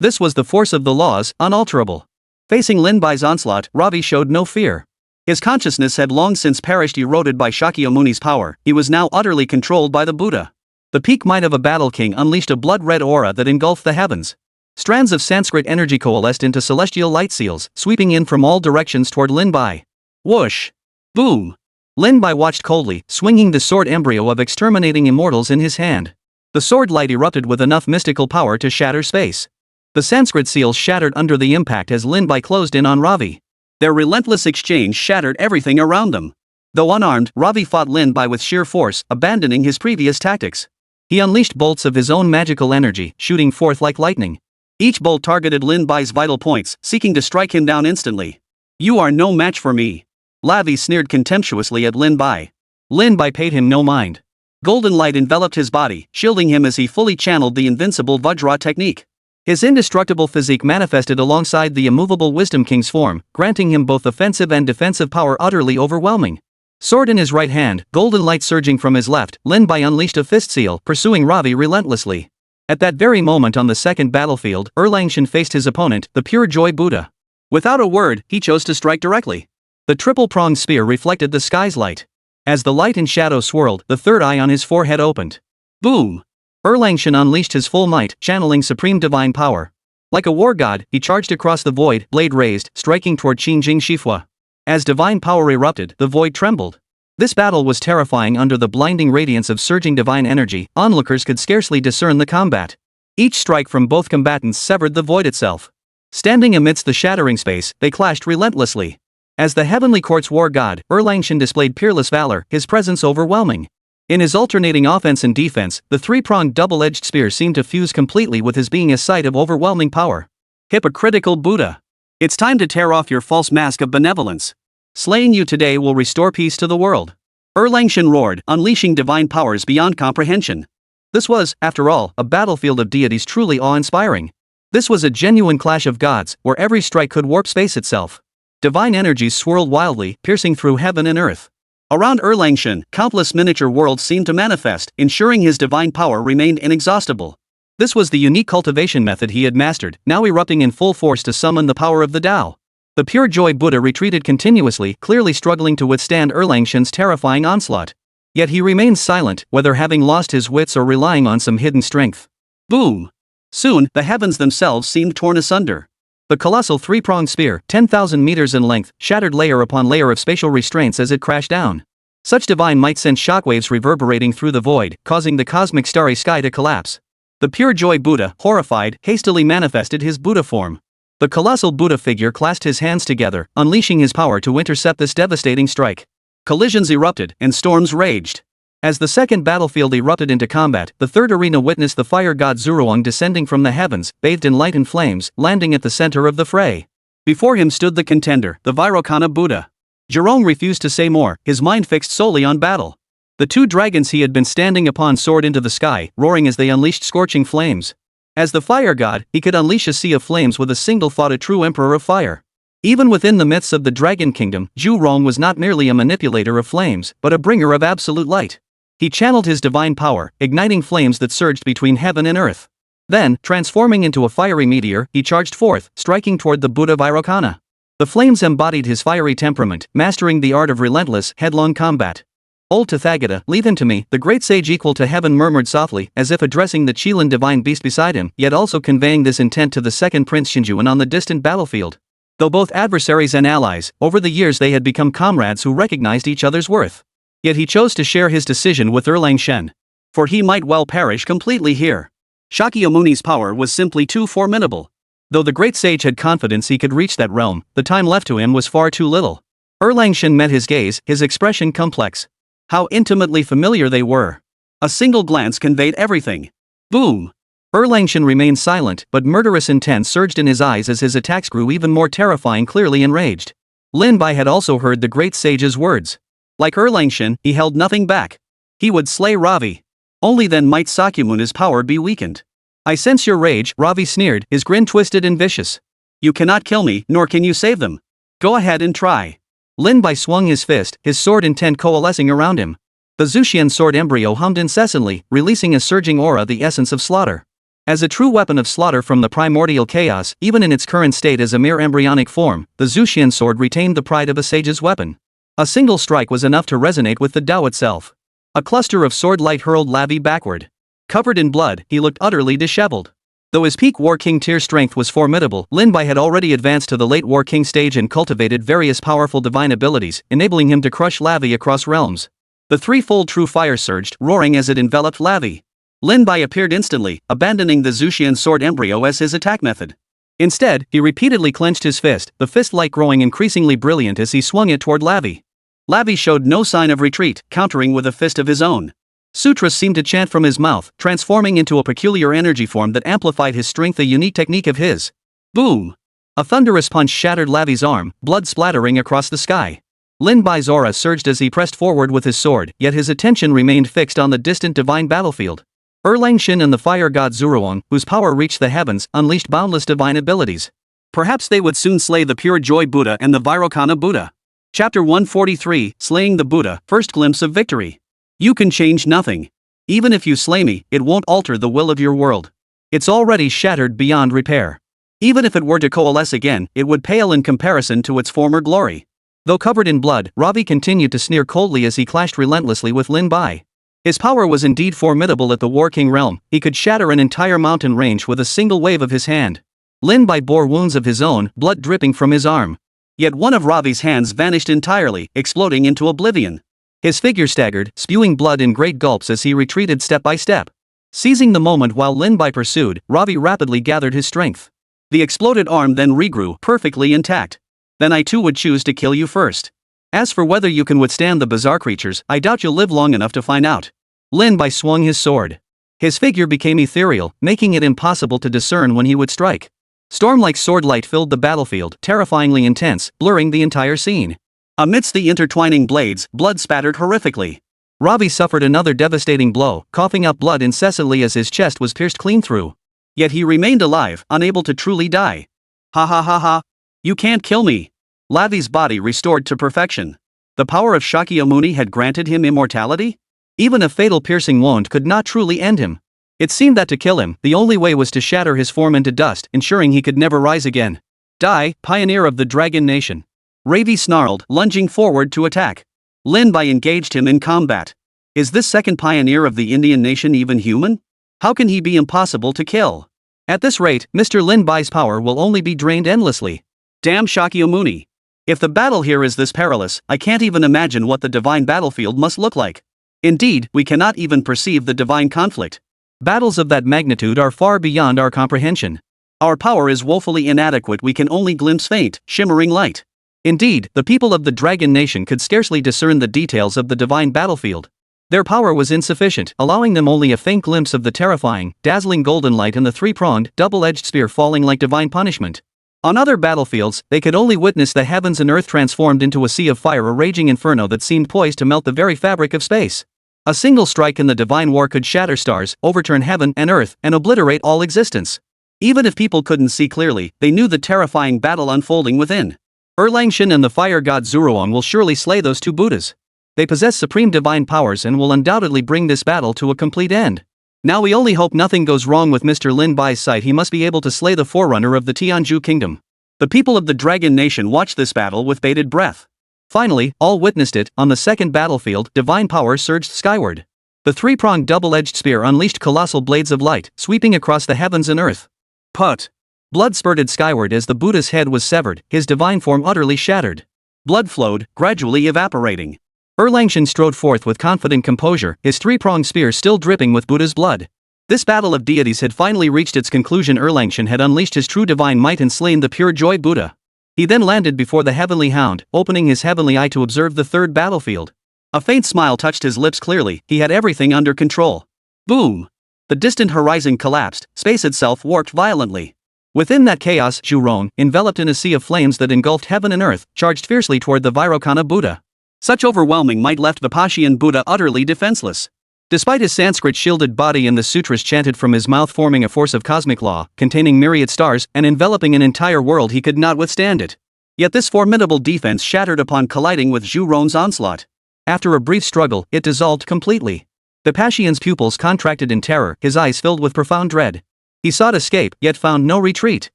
This was the force of the laws, unalterable. Facing Lin Bai's onslaught, Ravi showed no fear. His consciousness had long since perished, eroded by Shakyamuni's power. He was now utterly controlled by the Buddha. The peak might of a battle king unleashed a blood-red aura that engulfed the heavens. Strands of Sanskrit energy coalesced into celestial light seals, sweeping in from all directions toward Lin Bai. Whoosh! Boom! Lin Bai watched coldly, swinging the sword embryo of exterminating immortals in his hand. The sword light erupted with enough mystical power to shatter space. The Sanskrit seals shattered under the impact as Lin Bai closed in on Ravi. Their relentless exchange shattered everything around them. Though unarmed, Ravi fought Lin Bai with sheer force, abandoning his previous tactics. He unleashed bolts of his own magical energy, shooting forth like lightning. Each bolt targeted Lin Bai's vital points, seeking to strike him down instantly. "You are no match for me." Ravi sneered contemptuously at Lin Bai. Lin Bai paid him no mind. Golden light enveloped his body, shielding him as he fully channeled the invincible Vajra technique. His indestructible physique manifested alongside the immovable Wisdom King's form, granting him both offensive and defensive power utterly overwhelming. Sword in his right hand, golden light surging from his left, Lin Bai unleashed a fist seal, pursuing Ravi relentlessly. At that very moment on the second battlefield, Erlangshan faced his opponent, the pure joy Buddha. Without a word, he chose to strike directly. The triple-pronged spear reflected the sky's light. As the light and shadow swirled, the third eye on his forehead opened. Boom! Erlangshan unleashed his full might, channeling supreme divine power. Like a war god, he charged across the void, blade raised, striking toward Qingjing Shifua. As divine power erupted, the void trembled. This battle was terrifying. Under the blinding radiance of surging divine energy, onlookers could scarcely discern the combat. Each strike from both combatants severed the void itself. Standing amidst the shattering space, they clashed relentlessly. As the heavenly court's war god, Erlangshan displayed peerless valor, his presence overwhelming. In his alternating offense and defense, the three-pronged double-edged spear seemed to fuse completely with his being, a sight of overwhelming power. Hypocritical Buddha! It's time to tear off your false mask of benevolence. Slaying you today will restore peace to the world. Erlangshan roared, unleashing divine powers beyond comprehension. This was, after all, a battlefield of deities truly awe-inspiring. This was a genuine clash of gods, where every strike could warp space itself. Divine energies swirled wildly, piercing through heaven and earth. Around Erlangshan, countless miniature worlds seemed to manifest, ensuring his divine power remained inexhaustible. This was the unique cultivation method he had mastered, now erupting in full force to summon the power of the Tao. The pure joy Buddha retreated continuously, clearly struggling to withstand Erlangshan's terrifying onslaught. Yet he remained silent, whether having lost his wits or relying on some hidden strength. Boom! Soon, the heavens themselves seemed torn asunder. The colossal three-pronged spear, 10,000 meters in length, shattered layer upon layer of spatial restraints as it crashed down. Such divine might sent shockwaves reverberating through the void, causing the cosmic starry sky to collapse. The pure joy Buddha, horrified, hastily manifested his Buddha form. The colossal Buddha figure clasped his hands together, unleashing his power to intercept this devastating strike. Collisions erupted, and storms raged. As the second battlefield erupted into combat, the third arena witnessed the fire god Zhuruang descending from the heavens, bathed in light and flames, landing at the center of the fray. Before him stood the contender, the Vairocana Buddha. Zhuruang refused to say more, his mind fixed solely on battle. The two dragons he had been standing upon soared into the sky, roaring as they unleashed scorching flames. As the fire god, he could unleash a sea of flames with a single thought, a true emperor of fire. Even within the myths of the Dragon Kingdom, Zhu Rong was not merely a manipulator of flames, but a bringer of absolute light. He channeled his divine power, igniting flames that surged between heaven and earth. Then, transforming into a fiery meteor, he charged forth, striking toward the Buddha Vairocana. The flames embodied his fiery temperament, mastering the art of relentless, headlong combat. Old Tathagata, leave him to me, the great sage equal to heaven murmured softly, as if addressing the Qilin divine beast beside him, yet also conveying this intent to the second Prince Shinjuan on the distant battlefield. Though both adversaries and allies, over the years they had become comrades who recognized each other's worth. Yet he chose to share his decision with Erlang Shen. For he might well perish completely here. Shakyamuni's power was simply too formidable. Though the great sage had confidence he could reach that realm, the time left to him was far too little. Erlang Shen met his gaze, his expression complex. How intimately familiar they were. A single glance conveyed everything. Boom! Erlang Shen remained silent, but murderous intent surged in his eyes as his attacks grew even more terrifying, clearly enraged. Lin Bai had also heard the great sage's words. Like Erlang Shen, he held nothing back. He would slay Ravi. Only then might Sakyamuna's power be weakened. I sense your rage, Ravi sneered, his grin twisted and vicious. You cannot kill me, nor can you save them. Go ahead and try. Lin Bai swung his fist, his sword intent coalescing around him. The Zuxian sword embryo hummed incessantly, releasing a surging aura, the essence of slaughter. As a true weapon of slaughter from the primordial chaos, even in its current state as a mere embryonic form, the Zuxian sword retained the pride of a sage's weapon. A single strike was enough to resonate with the Tao itself. A cluster of sword light hurled Lavi backward. Covered in blood, he looked utterly disheveled. Though his peak War King tier strength was formidable, Lin Bai had already advanced to the late War King stage and cultivated various powerful divine abilities, enabling him to crush Lavi across realms. The threefold true fire surged, roaring as it enveloped Lavi. Lin Bai appeared instantly, abandoning the Zuxian sword embryo as his attack method. Instead, he repeatedly clenched his fist, the fist-light growing increasingly brilliant as he swung it toward Lavi. Lavi showed no sign of retreat, countering with a fist of his own. Sutras seemed to chant from his mouth, transforming into a peculiar energy form that amplified his strength, a unique technique of his. Boom! A thunderous punch shattered Lavi's arm, blood splattering across the sky. Lin Bai's aura surged as he pressed forward with his sword, yet his attention remained fixed on the distant divine battlefield. Erlang Shen and the fire god Zuruong, whose power reached the heavens, unleashed boundless divine abilities. Perhaps they would soon slay the pure joy Buddha and the Vairocana Buddha. Chapter 143, Slaying the Buddha, First Glimpse of Victory. You can change nothing. Even if you slay me, it won't alter the will of your world. It's already shattered beyond repair. Even if it were to coalesce again, it would pale in comparison to its former glory. Though covered in blood, Ravi continued to sneer coldly as he clashed relentlessly with Lin Bai. His power was indeed formidable at the War King realm. He could shatter an entire mountain range with a single wave of his hand. Lin Bai bore wounds of his own, blood dripping from his arm. Yet one of Ravi's hands vanished entirely, exploding into oblivion. His figure staggered, spewing blood in great gulps as he retreated step by step. Seizing the moment while Lin Bai pursued, Ravi rapidly gathered his strength. The exploded arm then regrew, perfectly intact. Then I too would choose to kill you first. As for whether you can withstand the bizarre creatures, I doubt you'll live long enough to find out. Lin Bai swung his sword. His figure became ethereal, making it impossible to discern when he would strike. Storm-like sword light filled the battlefield, terrifyingly intense, blurring the entire scene. Amidst the intertwining blades, blood spattered horrifically. Ravi suffered another devastating blow, coughing up blood incessantly as his chest was pierced clean through. Yet he remained alive, unable to truly die. Ha ha ha ha. You can't kill me. Lavi's body restored to perfection. The power of Shakyamuni had granted him immortality? Even a fatal piercing wound could not truly end him. It seemed that to kill him, the only way was to shatter his form into dust, ensuring he could never rise again. Die, pioneer of the Dragon Nation. Ravi snarled, lunging forward to attack. Lin Bai engaged him in combat. Is this second pioneer of the Indian nation even human? How can he be impossible to kill? At this rate, Mr. Lin Bai's power will only be drained endlessly. Damn Shakyamuni. If the battle here is this perilous, I can't even imagine what the divine battlefield must look like. Indeed, we cannot even perceive the divine conflict. Battles of that magnitude are far beyond our comprehension. Our power is woefully inadequate, we can only glimpse faint, shimmering light. Indeed, the people of the Dragon Nation could scarcely discern the details of the divine battlefield. Their power was insufficient, allowing them only a faint glimpse of the terrifying, dazzling golden light and the three-pronged, double-edged spear falling like divine punishment. On other battlefields, they could only witness the heavens and earth transformed into a sea of fire, a raging inferno that seemed poised to melt the very fabric of space. A single strike in the divine war could shatter stars, overturn heaven and earth, and obliterate all existence. Even if people couldn't see clearly, they knew the terrifying battle unfolding within. Erlangshan and the fire god Zuruong will surely slay those two Buddhas. They possess supreme divine powers and will undoubtedly bring this battle to a complete end. Now we only hope nothing goes wrong with Mr. Lin Bai's sight. He must be able to slay the forerunner of the Tianzhu kingdom. The people of the Dragon Nation watched this battle with bated breath. Finally, all witnessed it. On the second battlefield, divine power surged skyward. The three-pronged double-edged spear unleashed colossal blades of light, sweeping across the heavens and earth. Put! Blood spurted skyward as the Buddha's head was severed, his divine form utterly shattered. Blood flowed, gradually evaporating. Erlangshan strode forth with confident composure, his three-pronged spear still dripping with Buddha's blood. This battle of deities had finally reached its conclusion. Erlangshan had unleashed his true divine might and slain the pure joy Buddha. He then landed before the heavenly hound, opening his heavenly eye to observe the third battlefield. A faint smile touched his lips. Clearly, he had everything under control. Boom! The distant horizon collapsed, space itself warped violently. Within that chaos, Zhuron, enveloped in a sea of flames that engulfed heaven and earth, charged fiercely toward the Vairocana Buddha. Such overwhelming might left Vipashian Buddha utterly defenseless. Despite his Sanskrit-shielded body and the sutras chanted from his mouth forming a force of cosmic law, containing myriad stars and enveloping an entire world, he could not withstand it. Yet this formidable defense shattered upon colliding with Zhuron's onslaught. After a brief struggle, it dissolved completely. Vipashian's pupils contracted in terror, his eyes filled with profound dread. He sought escape, yet found no retreat.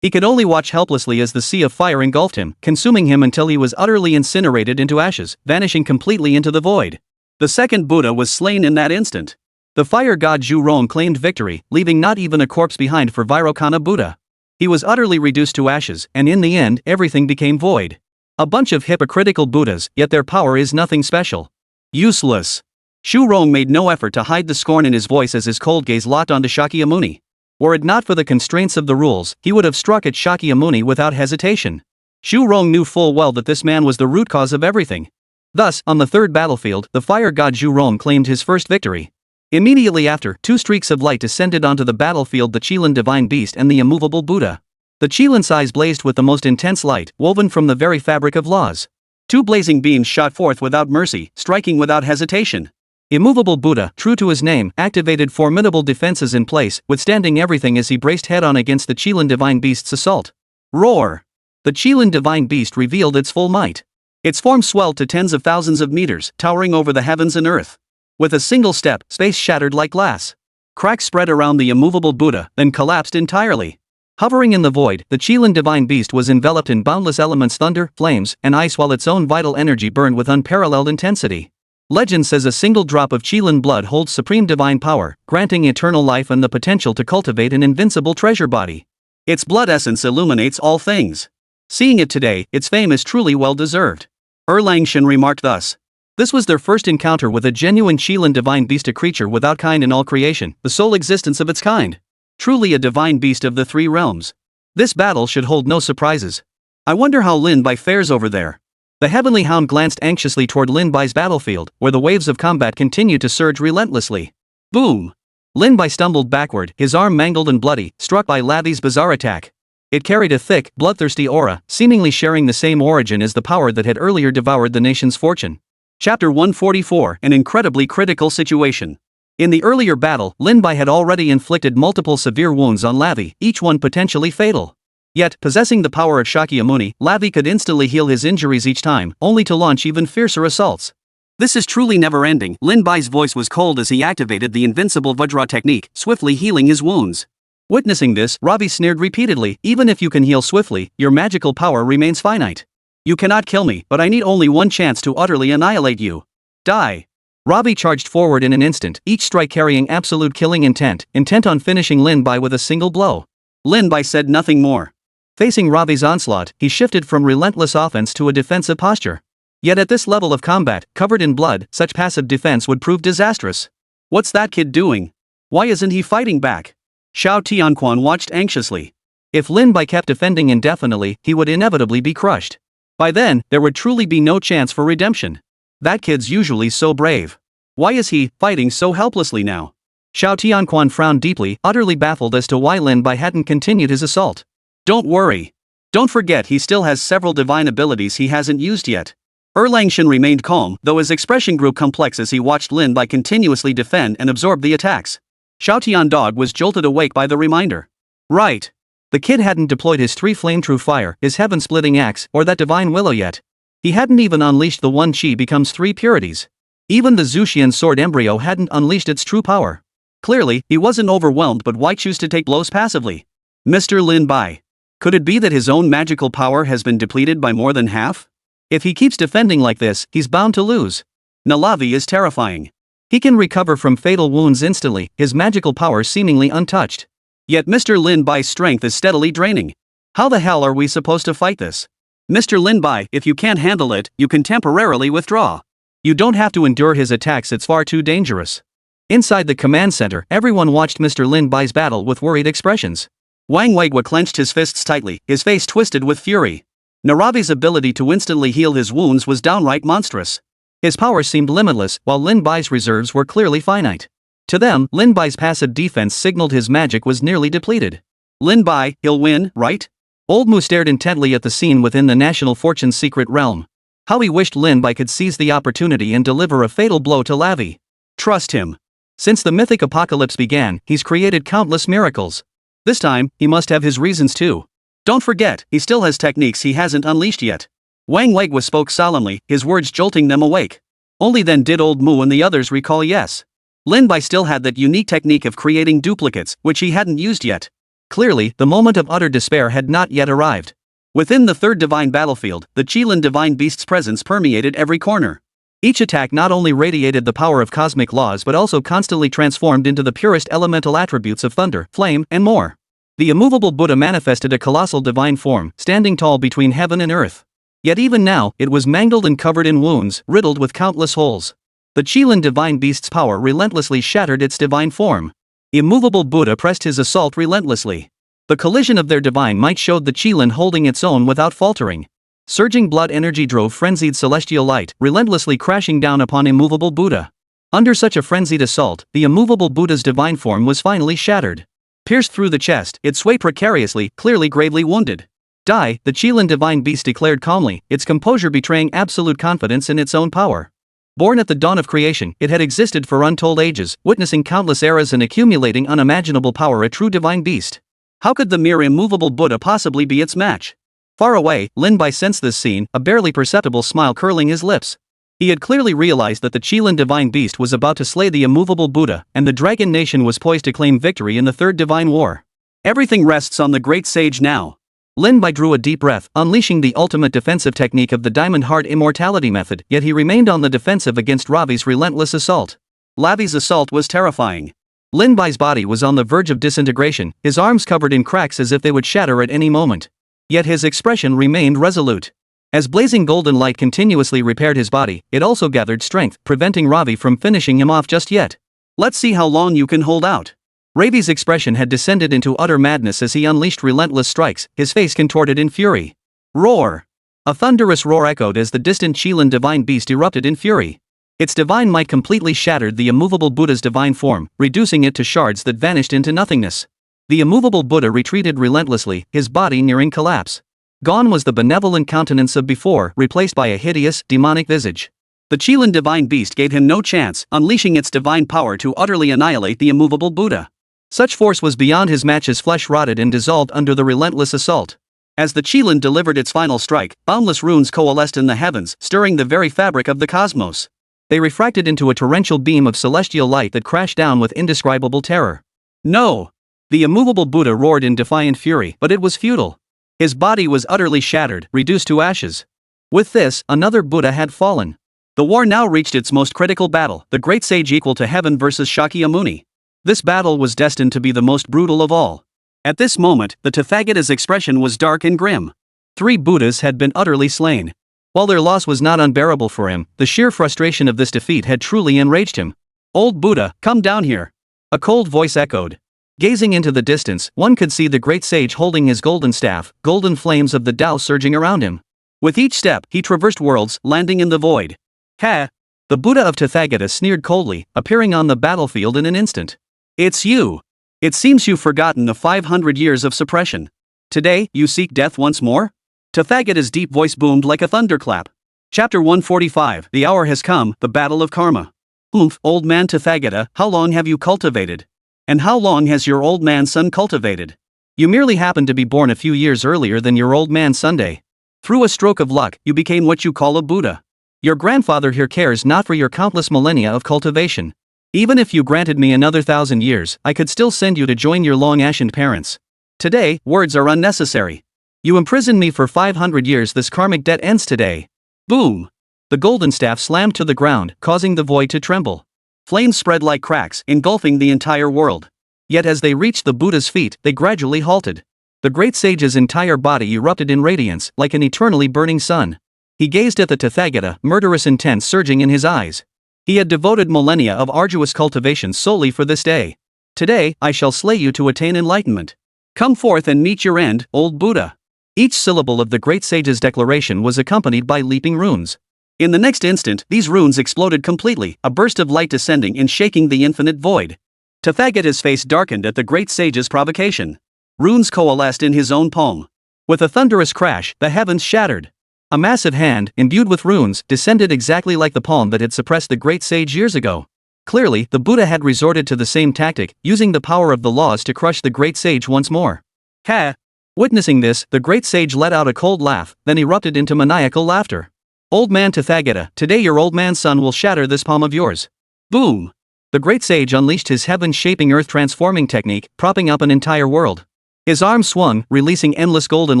He could only watch helplessly as the sea of fire engulfed him, consuming him until he was utterly incinerated into ashes, vanishing completely into the void. The second Buddha was slain in that instant. The fire god Zhuron claimed victory, leaving not even a corpse behind for Vairocana Buddha. He was utterly reduced to ashes, and in the end, everything became void. A bunch of hypocritical Buddhas, yet their power is nothing special. Useless. Zhuron made no effort to hide the scorn in his voice as his cold gaze locked onto Shakyamuni. Were it not for the constraints of the rules, he would have struck at Shakyamuni without hesitation. Zhuron knew full well that this man was the root cause of everything. Thus, on the third battlefield, the fire god Zhuron claimed his first victory. Immediately after, two streaks of light descended onto the battlefield: the Qilin divine beast and the immovable Buddha. The Qilin's eyes blazed with the most intense light, woven from the very fabric of laws. Two blazing beams shot forth without mercy, striking without hesitation. Immovable Buddha, true to his name, activated formidable defenses in place, withstanding everything as he braced head-on against the Qilin divine beast's assault. Roar! The Qilin divine beast revealed its full might. Its form swelled to tens of thousands of meters, towering over the heavens and earth. With a single step, space shattered like glass. Cracks spread around the immovable Buddha, then collapsed entirely. Hovering in the void, the Qilin divine beast was enveloped in boundless elements: thunder, flames, and ice, while its own vital energy burned with unparalleled intensity. Legend says a single drop of Qilin blood holds supreme divine power, granting eternal life and the potential to cultivate an invincible treasure body. Its blood essence illuminates all things. Seeing it today, its fame is truly well-deserved. Erlangshan remarked thus. This was their first encounter with a genuine Qilin divine beast, a creature without kind in all creation, the sole existence of its kind. Truly a divine beast of the three realms. This battle should hold no surprises. I wonder how Lin Bai fares over there. The heavenly hound glanced anxiously toward Lin Bai's battlefield, where the waves of combat continued to surge relentlessly. Boom! Lin Bai stumbled backward, his arm mangled and bloody, struck by Lavi's bizarre attack. It carried a thick, bloodthirsty aura, seemingly sharing the same origin as the power that had earlier devoured the nation's fortune. Chapter 144: An incredibly critical situation. In the earlier battle, Lin Bai had already inflicted multiple severe wounds on Lavi, each one potentially fatal. Yet, possessing the power of Shakyamuni, Lavi could instantly heal his injuries each time, only to launch even fiercer assaults. This is truly never-ending. Lin Bai's voice was cold as he activated the invincible Vajra technique, swiftly healing his wounds. Witnessing this, Ravi sneered repeatedly. Even if you can heal swiftly, your magical power remains finite. You cannot kill me, but I need only one chance to utterly annihilate you. Die. Ravi charged forward in an instant, each strike carrying absolute killing intent, intent on finishing Lin Bai with a single blow. Lin Bai said nothing more. Facing Ravi's onslaught, he shifted from relentless offense to a defensive posture. Yet at this level of combat, covered in blood, such passive defense would prove disastrous. What's that kid doing? Why isn't he fighting back? Xiao Tianquan watched anxiously. If Lin Bai kept defending indefinitely, he would inevitably be crushed. By then, there would truly be no chance for redemption. That kid's usually so brave. Why is he fighting so helplessly now? Xiao Tianquan frowned deeply, utterly baffled as to why Lin Bai hadn't continued his assault. Don't worry. Don't forget he still has several divine abilities he hasn't used yet. Erlangshan remained calm, though his expression grew complex as he watched Lin Bai continuously defend and absorb the attacks. Xiao Tiandog was jolted awake by the reminder. Right. The kid hadn't deployed his 3 flame true fire, his heaven-splitting axe, or that divine willow yet. He hadn't even unleashed the 1 chi becomes 3 purities. Even the Zushian sword embryo hadn't unleashed its true power. Clearly, he wasn't overwhelmed, but why choose to take blows passively? Mr. Lin Bai. Could it be that his own magical power has been depleted by more than half? If he keeps defending like this, he's bound to lose. Nalavi is terrifying. He can recover from fatal wounds instantly, his magical power seemingly untouched. Yet Mr. Lin Bai's strength is steadily draining. How the hell are we supposed to fight this? Mr. Lin Bai, if you can't handle it, you can temporarily withdraw. You don't have to endure his attacks, it's far too dangerous. Inside the command center, everyone watched Mr. Lin Bai's battle with worried expressions. Wang Weigua clenched his fists tightly, his face twisted with fury. Naravi's ability to instantly heal his wounds was downright monstrous. His power seemed limitless, while Lin Bai's reserves were clearly finite. To them, Lin Bai's passive defense signaled his magic was nearly depleted. Lin Bai, he'll win, right? Old Mu stared intently at the scene within the National Fortune's secret realm. How he wished Lin Bai could seize the opportunity and deliver a fatal blow to Lavi. Trust him. Since the mythic apocalypse began, he's created countless miracles. This time, he must have his reasons too. Don't forget, he still has techniques he hasn't unleashed yet. Wang Weigua spoke solemnly, his words jolting them awake. Only then did old Mu and the others recall yes. Lin Bai still had that unique technique of creating duplicates, which he hadn't used yet. Clearly, the moment of utter despair had not yet arrived. Within the third divine battlefield, the Qilin divine beast's presence permeated every corner. Each attack not only radiated the power of cosmic laws but also constantly transformed into the purest elemental attributes of thunder, flame, and more. The immovable Buddha manifested a colossal divine form, standing tall between heaven and earth. Yet even now, it was mangled and covered in wounds, riddled with countless holes. The Qilin divine beast's power relentlessly shattered its divine form. Immovable Buddha pressed his assault relentlessly. The collision of their divine might showed the Qilin holding its own without faltering. Surging blood energy drove frenzied celestial light, relentlessly crashing down upon immovable Buddha. Under such a frenzied assault, the immovable Buddha's divine form was finally shattered. Pierced through the chest, it swayed precariously, clearly gravely wounded. Die, the Qilin divine beast declared calmly, its composure betraying absolute confidence in its own power. Born at the dawn of creation, it had existed for untold ages, witnessing countless eras and accumulating unimaginable power, a true divine beast. How could the mere immovable Buddha possibly be its match? Far away, Lin Bai sensed this scene, a barely perceptible smile curling his lips. He had clearly realized that the Qilin divine beast was about to slay the immovable Buddha, and the Dragon Nation was poised to claim victory in the Third Divine War. Everything rests on the great sage now. Lin Bai drew a deep breath, unleashing the ultimate defensive technique of the Diamond Heart Immortality method, yet he remained on the defensive against Ravi's relentless assault. Lavi's assault was terrifying. Lin Bai's body was on the verge of disintegration, his arms covered in cracks as if they would shatter at any moment. Yet his expression remained resolute. As blazing golden light continuously repaired his body, it also gathered strength, preventing Ravi from finishing him off just yet. Let's see how long you can hold out. Ravi's expression had descended into utter madness as he unleashed relentless strikes, his face contorted in fury. Roar! A thunderous roar echoed as the distant Qilin divine beast erupted in fury. Its divine might completely shattered the immovable Buddha's divine form, reducing it to shards that vanished into nothingness. The immovable Buddha retreated relentlessly, his body nearing collapse. Gone was the benevolent countenance of before, replaced by a hideous, demonic visage. The Qilin divine beast gave him no chance, unleashing its divine power to utterly annihilate the immovable Buddha. Such force was beyond his match, his flesh rotted and dissolved under the relentless assault. As the Qilin delivered its final strike, boundless runes coalesced in the heavens, stirring the very fabric of the cosmos. They refracted into a torrential beam of celestial light that crashed down with indescribable terror. No! The immovable Buddha roared in defiant fury, but it was futile. His body was utterly shattered, reduced to ashes. With this, another Buddha had fallen. The war now reached its most critical battle, the great sage equal to heaven versus Shakyamuni. This battle was destined to be the most brutal of all. At this moment, the Tathagata's expression was dark and grim. 3 Buddhas had been utterly slain. While their loss was not unbearable for him, the sheer frustration of this defeat had truly enraged him. Old Buddha, come down here. A cold voice echoed. Gazing into the distance, one could see the great sage holding his golden staff, golden flames of the Tao surging around him. With each step, he traversed worlds, landing in the void. Ha! The Buddha of Tathagata sneered coldly, appearing on the battlefield in an instant. It's you! It seems you've forgotten the 500 years of suppression. Today, you seek death once more? Tathagata's deep voice boomed like a thunderclap. Chapter 145, The Hour Has Come, The Battle of Karma. Oomph, old man Tathagata, how long have you cultivated? And how long has your old man son cultivated? You merely happened to be born a few years earlier than your old man Sunday. Through a stroke of luck, you became what you call a Buddha. Your grandfather here cares not for your countless millennia of cultivation. Even if you granted me another 1,000 years, I could still send you to join your long-ashened parents. Today, words are unnecessary. You imprisoned me for 500 years. This karmic debt ends today. Boom! The golden staff slammed to the ground, causing the void to tremble. Flames spread like cracks, engulfing the entire world. Yet as they reached the Buddha's feet, they gradually halted. The great sage's entire body erupted in radiance, like an eternally burning sun. He gazed at the Tathagata, murderous intent surging in his eyes. He had devoted millennia of arduous cultivation solely for this day. Today, I shall slay you to attain enlightenment. Come forth and meet your end, old Buddha. Each syllable of the great sage's declaration was accompanied by leaping runes. In the next instant, these runes exploded completely, a burst of light descending and shaking the infinite void. Tathagata's face darkened at the great sage's provocation. Runes coalesced in his own palm. With a thunderous crash, the heavens shattered. A massive hand, imbued with runes, descended exactly like the palm that had suppressed the great sage years ago. Clearly, the Buddha had resorted to the same tactic, using the power of the laws to crush the great sage once more. Ha! Witnessing this, the great sage let out a cold laugh, then erupted into maniacal laughter. Old man Tathagata, today your old man's son will shatter this palm of yours. Boom! The great sage unleashed his heaven-shaping earth-transforming technique, propping up an entire world. His arms swung, releasing endless golden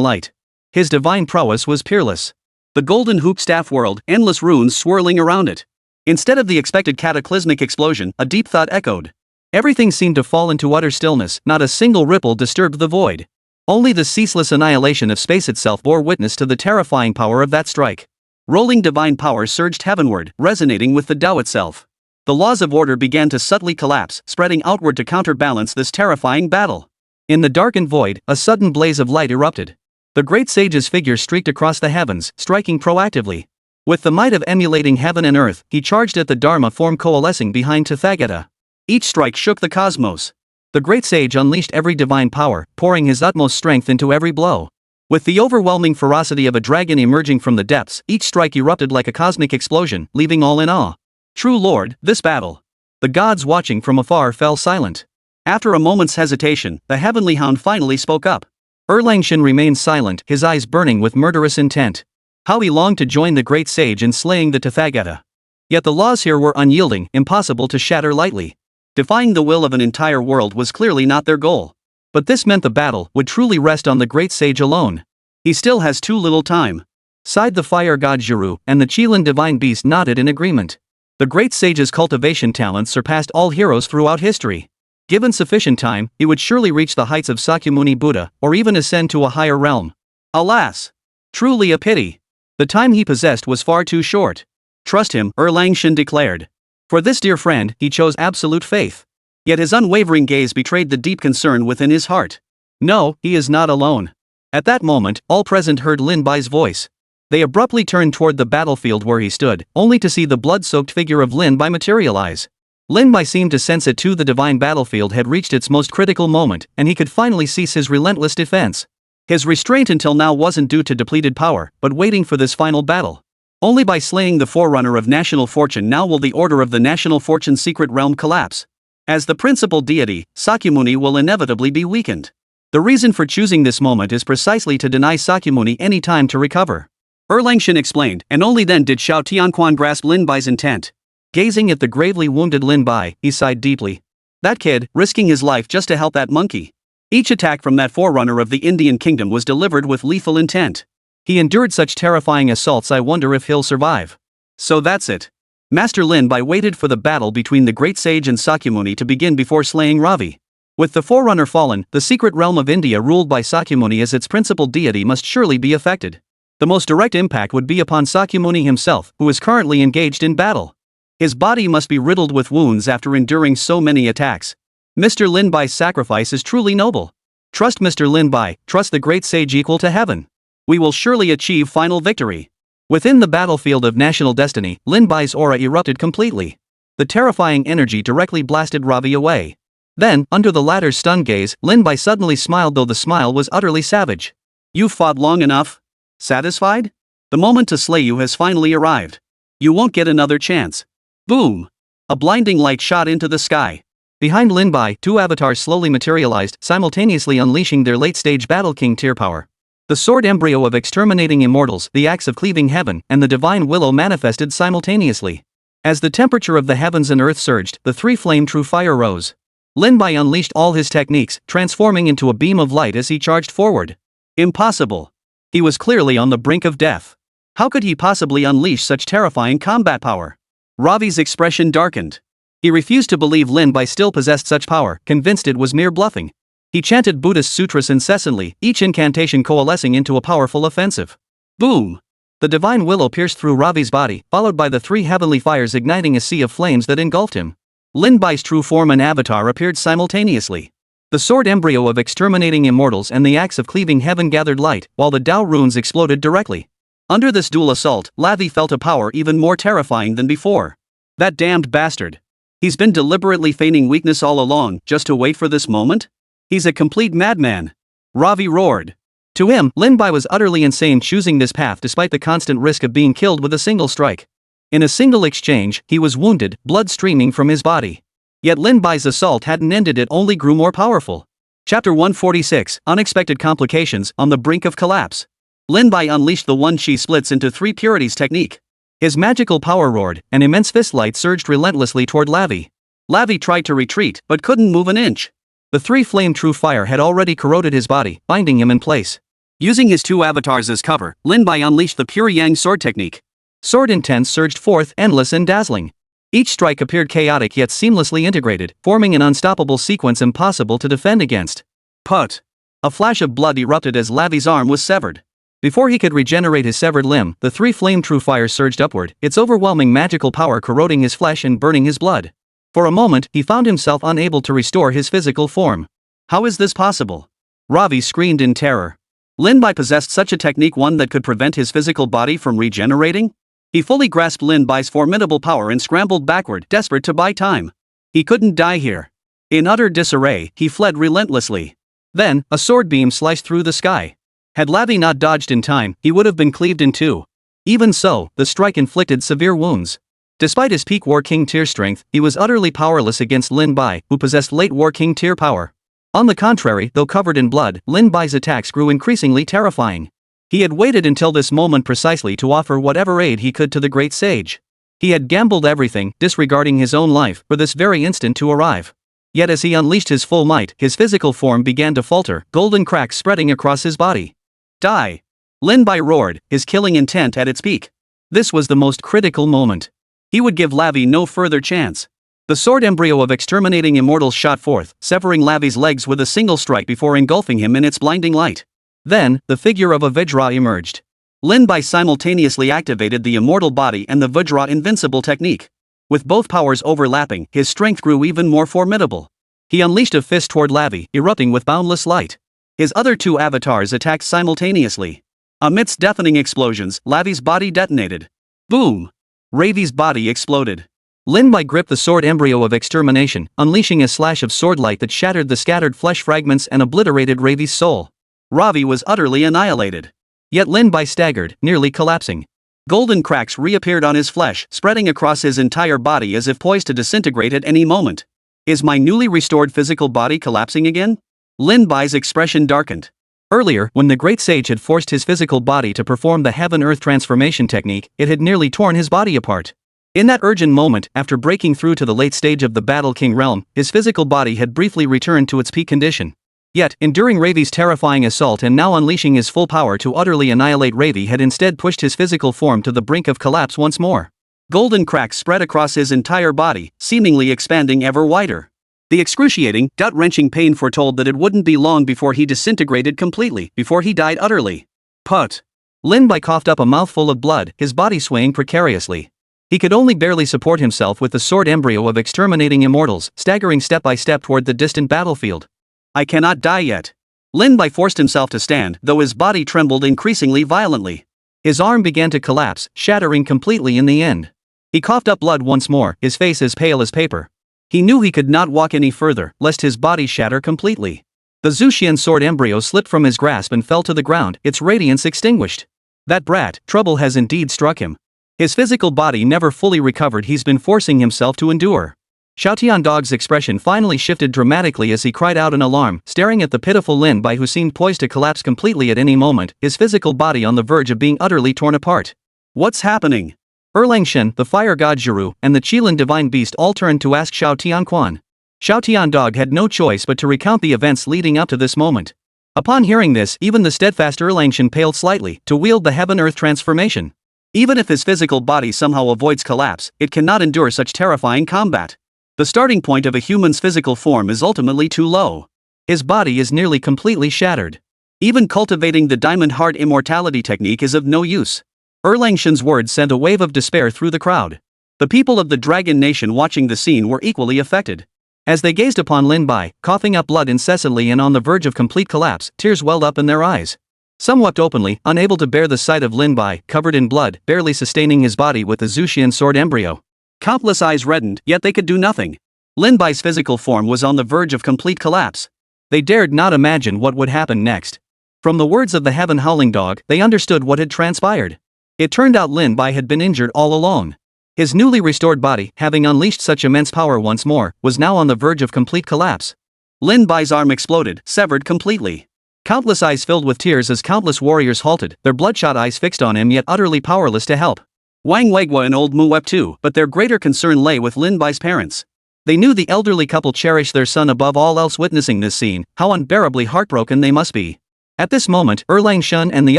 light. His divine prowess was peerless. The golden hoop staff whirled, endless runes swirling around it. Instead of the expected cataclysmic explosion, a deep thought echoed. Everything seemed to fall into utter stillness, not a single ripple disturbed the void. Only the ceaseless annihilation of space itself bore witness to the terrifying power of that strike. Rolling divine power surged heavenward, resonating with the Tao itself. The laws of order began to subtly collapse, spreading outward to counterbalance this terrifying battle. In the darkened void, a sudden blaze of light erupted. The great sage's figure streaked across the heavens, striking proactively. With the might of emulating heaven and earth, he charged at the Dharma form coalescing behind Tathagata. Each strike shook the cosmos. The great sage unleashed every divine power, pouring his utmost strength into every blow. With the overwhelming ferocity of a dragon emerging from the depths, each strike erupted like a cosmic explosion, leaving all in awe. True Lord, this battle. The gods watching from afar fell silent. After a moment's hesitation, the heavenly hound finally spoke up. Erlangshan remained silent, his eyes burning with murderous intent. How he longed to join the great sage in slaying the Tathagata. Yet the laws here were unyielding, impossible to shatter lightly. Defying the will of an entire world was clearly not their goal. But this meant the battle would truly rest on the great sage alone. He still has too little time. Sighed the fire god Jiru, and the Qilin divine beast nodded in agreement. The great sage's cultivation talents surpassed all heroes throughout history. Given sufficient time, he would surely reach the heights of Sakyamuni Buddha, or even ascend to a higher realm. Alas! Truly a pity. The time he possessed was far too short. Trust him, Erlangshan declared. For this dear friend, he chose absolute faith. Yet his unwavering gaze betrayed the deep concern within his heart. No, he is not alone. At that moment, all present heard Lin Bai's voice. They abruptly turned toward the battlefield where he stood, only to see the blood-soaked figure of Lin Bai materialize. Lin Bai seemed to sense it too. The divine battlefield had reached its most critical moment, and he could finally cease his relentless defense. His restraint until now wasn't due to depleted power, but waiting for this final battle. Only by slaying the forerunner of national fortune now will the order of the national fortune secret realm collapse. As the principal deity, Sakyamuni will inevitably be weakened. The reason for choosing this moment is precisely to deny Sakyamuni any time to recover. Erlangshan explained, and only then did Xiao Tianquan grasp Lin Bai's intent. Gazing at the gravely wounded Lin Bai, he sighed deeply. That kid, risking his life just to help that monkey. Each attack from that forerunner of the Indian kingdom was delivered with lethal intent. He endured such terrifying assaults. I wonder if he'll survive. So that's it. Master Lin Bai waited for the battle between the great sage and Sakyamuni to begin before slaying Ravi. With the forerunner fallen, the secret realm of India ruled by Sakyamuni as its principal deity must surely be affected. The most direct impact would be upon Sakyamuni himself, who is currently engaged in battle. His body must be riddled with wounds after enduring so many attacks. Mr. Lin Bai's sacrifice is truly noble. Trust Mr. Lin Bai, trust the great sage equal to heaven. We will surely achieve final victory. Within the battlefield of national destiny, Lin Bai's aura erupted completely. The terrifying energy directly blasted Ravi away. Then, under the latter's stunned gaze, Lin Bai suddenly smiled, though the smile was utterly savage. You've fought long enough? Satisfied? The moment to slay you has finally arrived. You won't get another chance. Boom! A blinding light shot into the sky. Behind Lin Bai, two avatars slowly materialized, simultaneously unleashing their late-stage Battle King tier power. The sword embryo of exterminating immortals, the axe of cleaving heaven, and the divine willow manifested simultaneously. As the temperature of the heavens and earth surged, the three-flame true fire rose. Lin Bai unleashed all his techniques, transforming into a beam of light as he charged forward. Impossible. He was clearly on the brink of death. How could he possibly unleash such terrifying combat power? Ravi's expression darkened. He refused to believe Lin Bai still possessed such power, convinced it was mere bluffing. He chanted Buddhist sutras incessantly, each incantation coalescing into a powerful offensive. Boom! The divine willow pierced through Ravi's body, followed by the three heavenly fires igniting a sea of flames that engulfed him. Lin Bai's true form and avatar appeared simultaneously. The sword embryo of exterminating immortals and the axe of cleaving heaven gathered light, while the Tao runes exploded directly. Under this dual assault, Lavi felt a power even more terrifying than before. That damned bastard. He's been deliberately feigning weakness all along, just to wait for this moment? He's a complete madman. Ravi roared. To him, Lin Bai was utterly insane choosing this path despite the constant risk of being killed with a single strike. In a single exchange, he was wounded, blood streaming from his body. Yet Lin Bai's assault hadn't ended, it only grew more powerful. Chapter 146, Unexpected Complications, on the brink of collapse. Lin Bai unleashed the one chi splits into three purities technique. His magical power roared, and immense fist light surged relentlessly toward Lavi. Lavi tried to retreat, but couldn't move an inch. The three-flame true fire had already corroded his body, binding him in place. Using his two avatars as cover, Lin Bai unleashed the pure yang sword technique. Sword intense surged forth, endless and dazzling. Each strike appeared chaotic yet seamlessly integrated, forming an unstoppable sequence impossible to defend against. Put! A flash of blood erupted as Lavi's arm was severed. Before he could regenerate his severed limb, the three-flame true fire surged upward, its overwhelming magical power corroding his flesh and burning his blood. For a moment, he found himself unable to restore his physical form. How is this possible? Ravi screamed in terror. Lin Bai possessed such a technique, one that could prevent his physical body from regenerating? He fully grasped Lin Bai's formidable power and scrambled backward, desperate to buy time. He couldn't die here. In utter disarray, he fled relentlessly. Then, a sword beam sliced through the sky. Had Lavi not dodged in time, he would have been cleaved in two. Even so, the strike inflicted severe wounds. Despite his peak War King tier strength, he was utterly powerless against Lin Bai, who possessed late War King tier power. On the contrary, though covered in blood, Lin Bai's attacks grew increasingly terrifying. He had waited until this moment precisely to offer whatever aid he could to the great sage. He had gambled everything, disregarding his own life, for this very instant to arrive. Yet as he unleashed his full might, his physical form began to falter, golden cracks spreading across his body. Die! Lin Bai roared, his killing intent at its peak. This was the most critical moment. He would give Lavi no further chance. The sword embryo of exterminating immortals shot forth, severing Lavi's legs with a single strike before engulfing him in its blinding light. Then, the figure of a Vajra emerged. Lin Bai simultaneously activated the immortal body and the Vajra invincible technique. With both powers overlapping, his strength grew even more formidable. He unleashed a fist toward Lavi, erupting with boundless light. His other two avatars attacked simultaneously. Amidst deafening explosions, Lavi's body detonated. Boom! Ravi's body exploded. Lin Bai gripped the sword embryo of extermination, unleashing a slash of sword light that shattered the scattered flesh fragments and obliterated Ravi's soul. Ravi was utterly annihilated. Yet Lin Bai staggered, nearly collapsing. Golden cracks reappeared on his flesh, spreading across his entire body as if poised to disintegrate at any moment. Is my newly restored physical body collapsing again? Lin Bai's expression darkened. Earlier, when the great sage had forced his physical body to perform the heaven-earth transformation technique, it had nearly torn his body apart. In that urgent moment, after breaking through to the late stage of the Battle King realm, his physical body had briefly returned to its peak condition. Yet, enduring Ravi's terrifying assault and now unleashing his full power to utterly annihilate Ravi had instead pushed his physical form to the brink of collapse once more. Golden cracks spread across his entire body, seemingly expanding ever wider. The excruciating, gut-wrenching pain foretold that it wouldn't be long before he disintegrated completely, before he died utterly. Put! Lin Bai coughed up a mouthful of blood, his body swaying precariously. He could only barely support himself with the sword embryo of exterminating immortals, staggering step by step toward the distant battlefield. I cannot die yet. Lin Bai forced himself to stand, though his body trembled increasingly violently. His arm began to collapse, shattering completely in the end. He coughed up blood once more, his face as pale as paper. He knew he could not walk any further, lest his body shatter completely. The Zuxian sword embryo slipped from his grasp and fell to the ground, its radiance extinguished. That brat, trouble has indeed struck him. His physical body never fully recovered, he's been forcing himself to endure. Xiaotian Dog's expression finally shifted dramatically as he cried out in alarm, staring at the pitiful Lin Bai who seemed poised to collapse completely at any moment, his physical body on the verge of being utterly torn apart. What's happening? Erlangshen, the fire god Zhiru, and the Qilin divine beast all turned to ask Xiao Tianquan. Xiao Tiandog had no choice but to recount the events leading up to this moment. Upon hearing this, even the steadfast Erlangshen paled slightly, to wield the heaven-earth transformation. Even if his physical body somehow avoids collapse, it cannot endure such terrifying combat. The starting point of a human's physical form is ultimately too low. His body is nearly completely shattered. Even cultivating the diamond heart immortality technique is of no use. Erlangshen's words sent a wave of despair through the crowd. The people of the Dragon Nation watching the scene were equally affected. As they gazed upon Lin Bai, coughing up blood incessantly and on the verge of complete collapse, tears welled up in their eyes. Some wept openly, unable to bear the sight of Lin Bai, covered in blood, barely sustaining his body with the Zuxian sword embryo. Countless eyes reddened, yet they could do nothing. Lin Bai's physical form was on the verge of complete collapse. They dared not imagine what would happen next. From the words of the Heaven Howling Dog, they understood what had transpired. It turned out Lin Bai had been injured all along. His newly restored body, having unleashed such immense power once more, was now on the verge of complete collapse. Lin Bai's arm exploded, severed completely. Countless eyes filled with tears as countless warriors halted, their bloodshot eyes fixed on him yet utterly powerless to help. Wang Weigua and old Mu wept too, but their greater concern lay with Lin Bai's parents. They knew the elderly couple cherished their son above all else. Witnessing this scene, how unbearably heartbroken they must be. At this moment, Erlangshen and the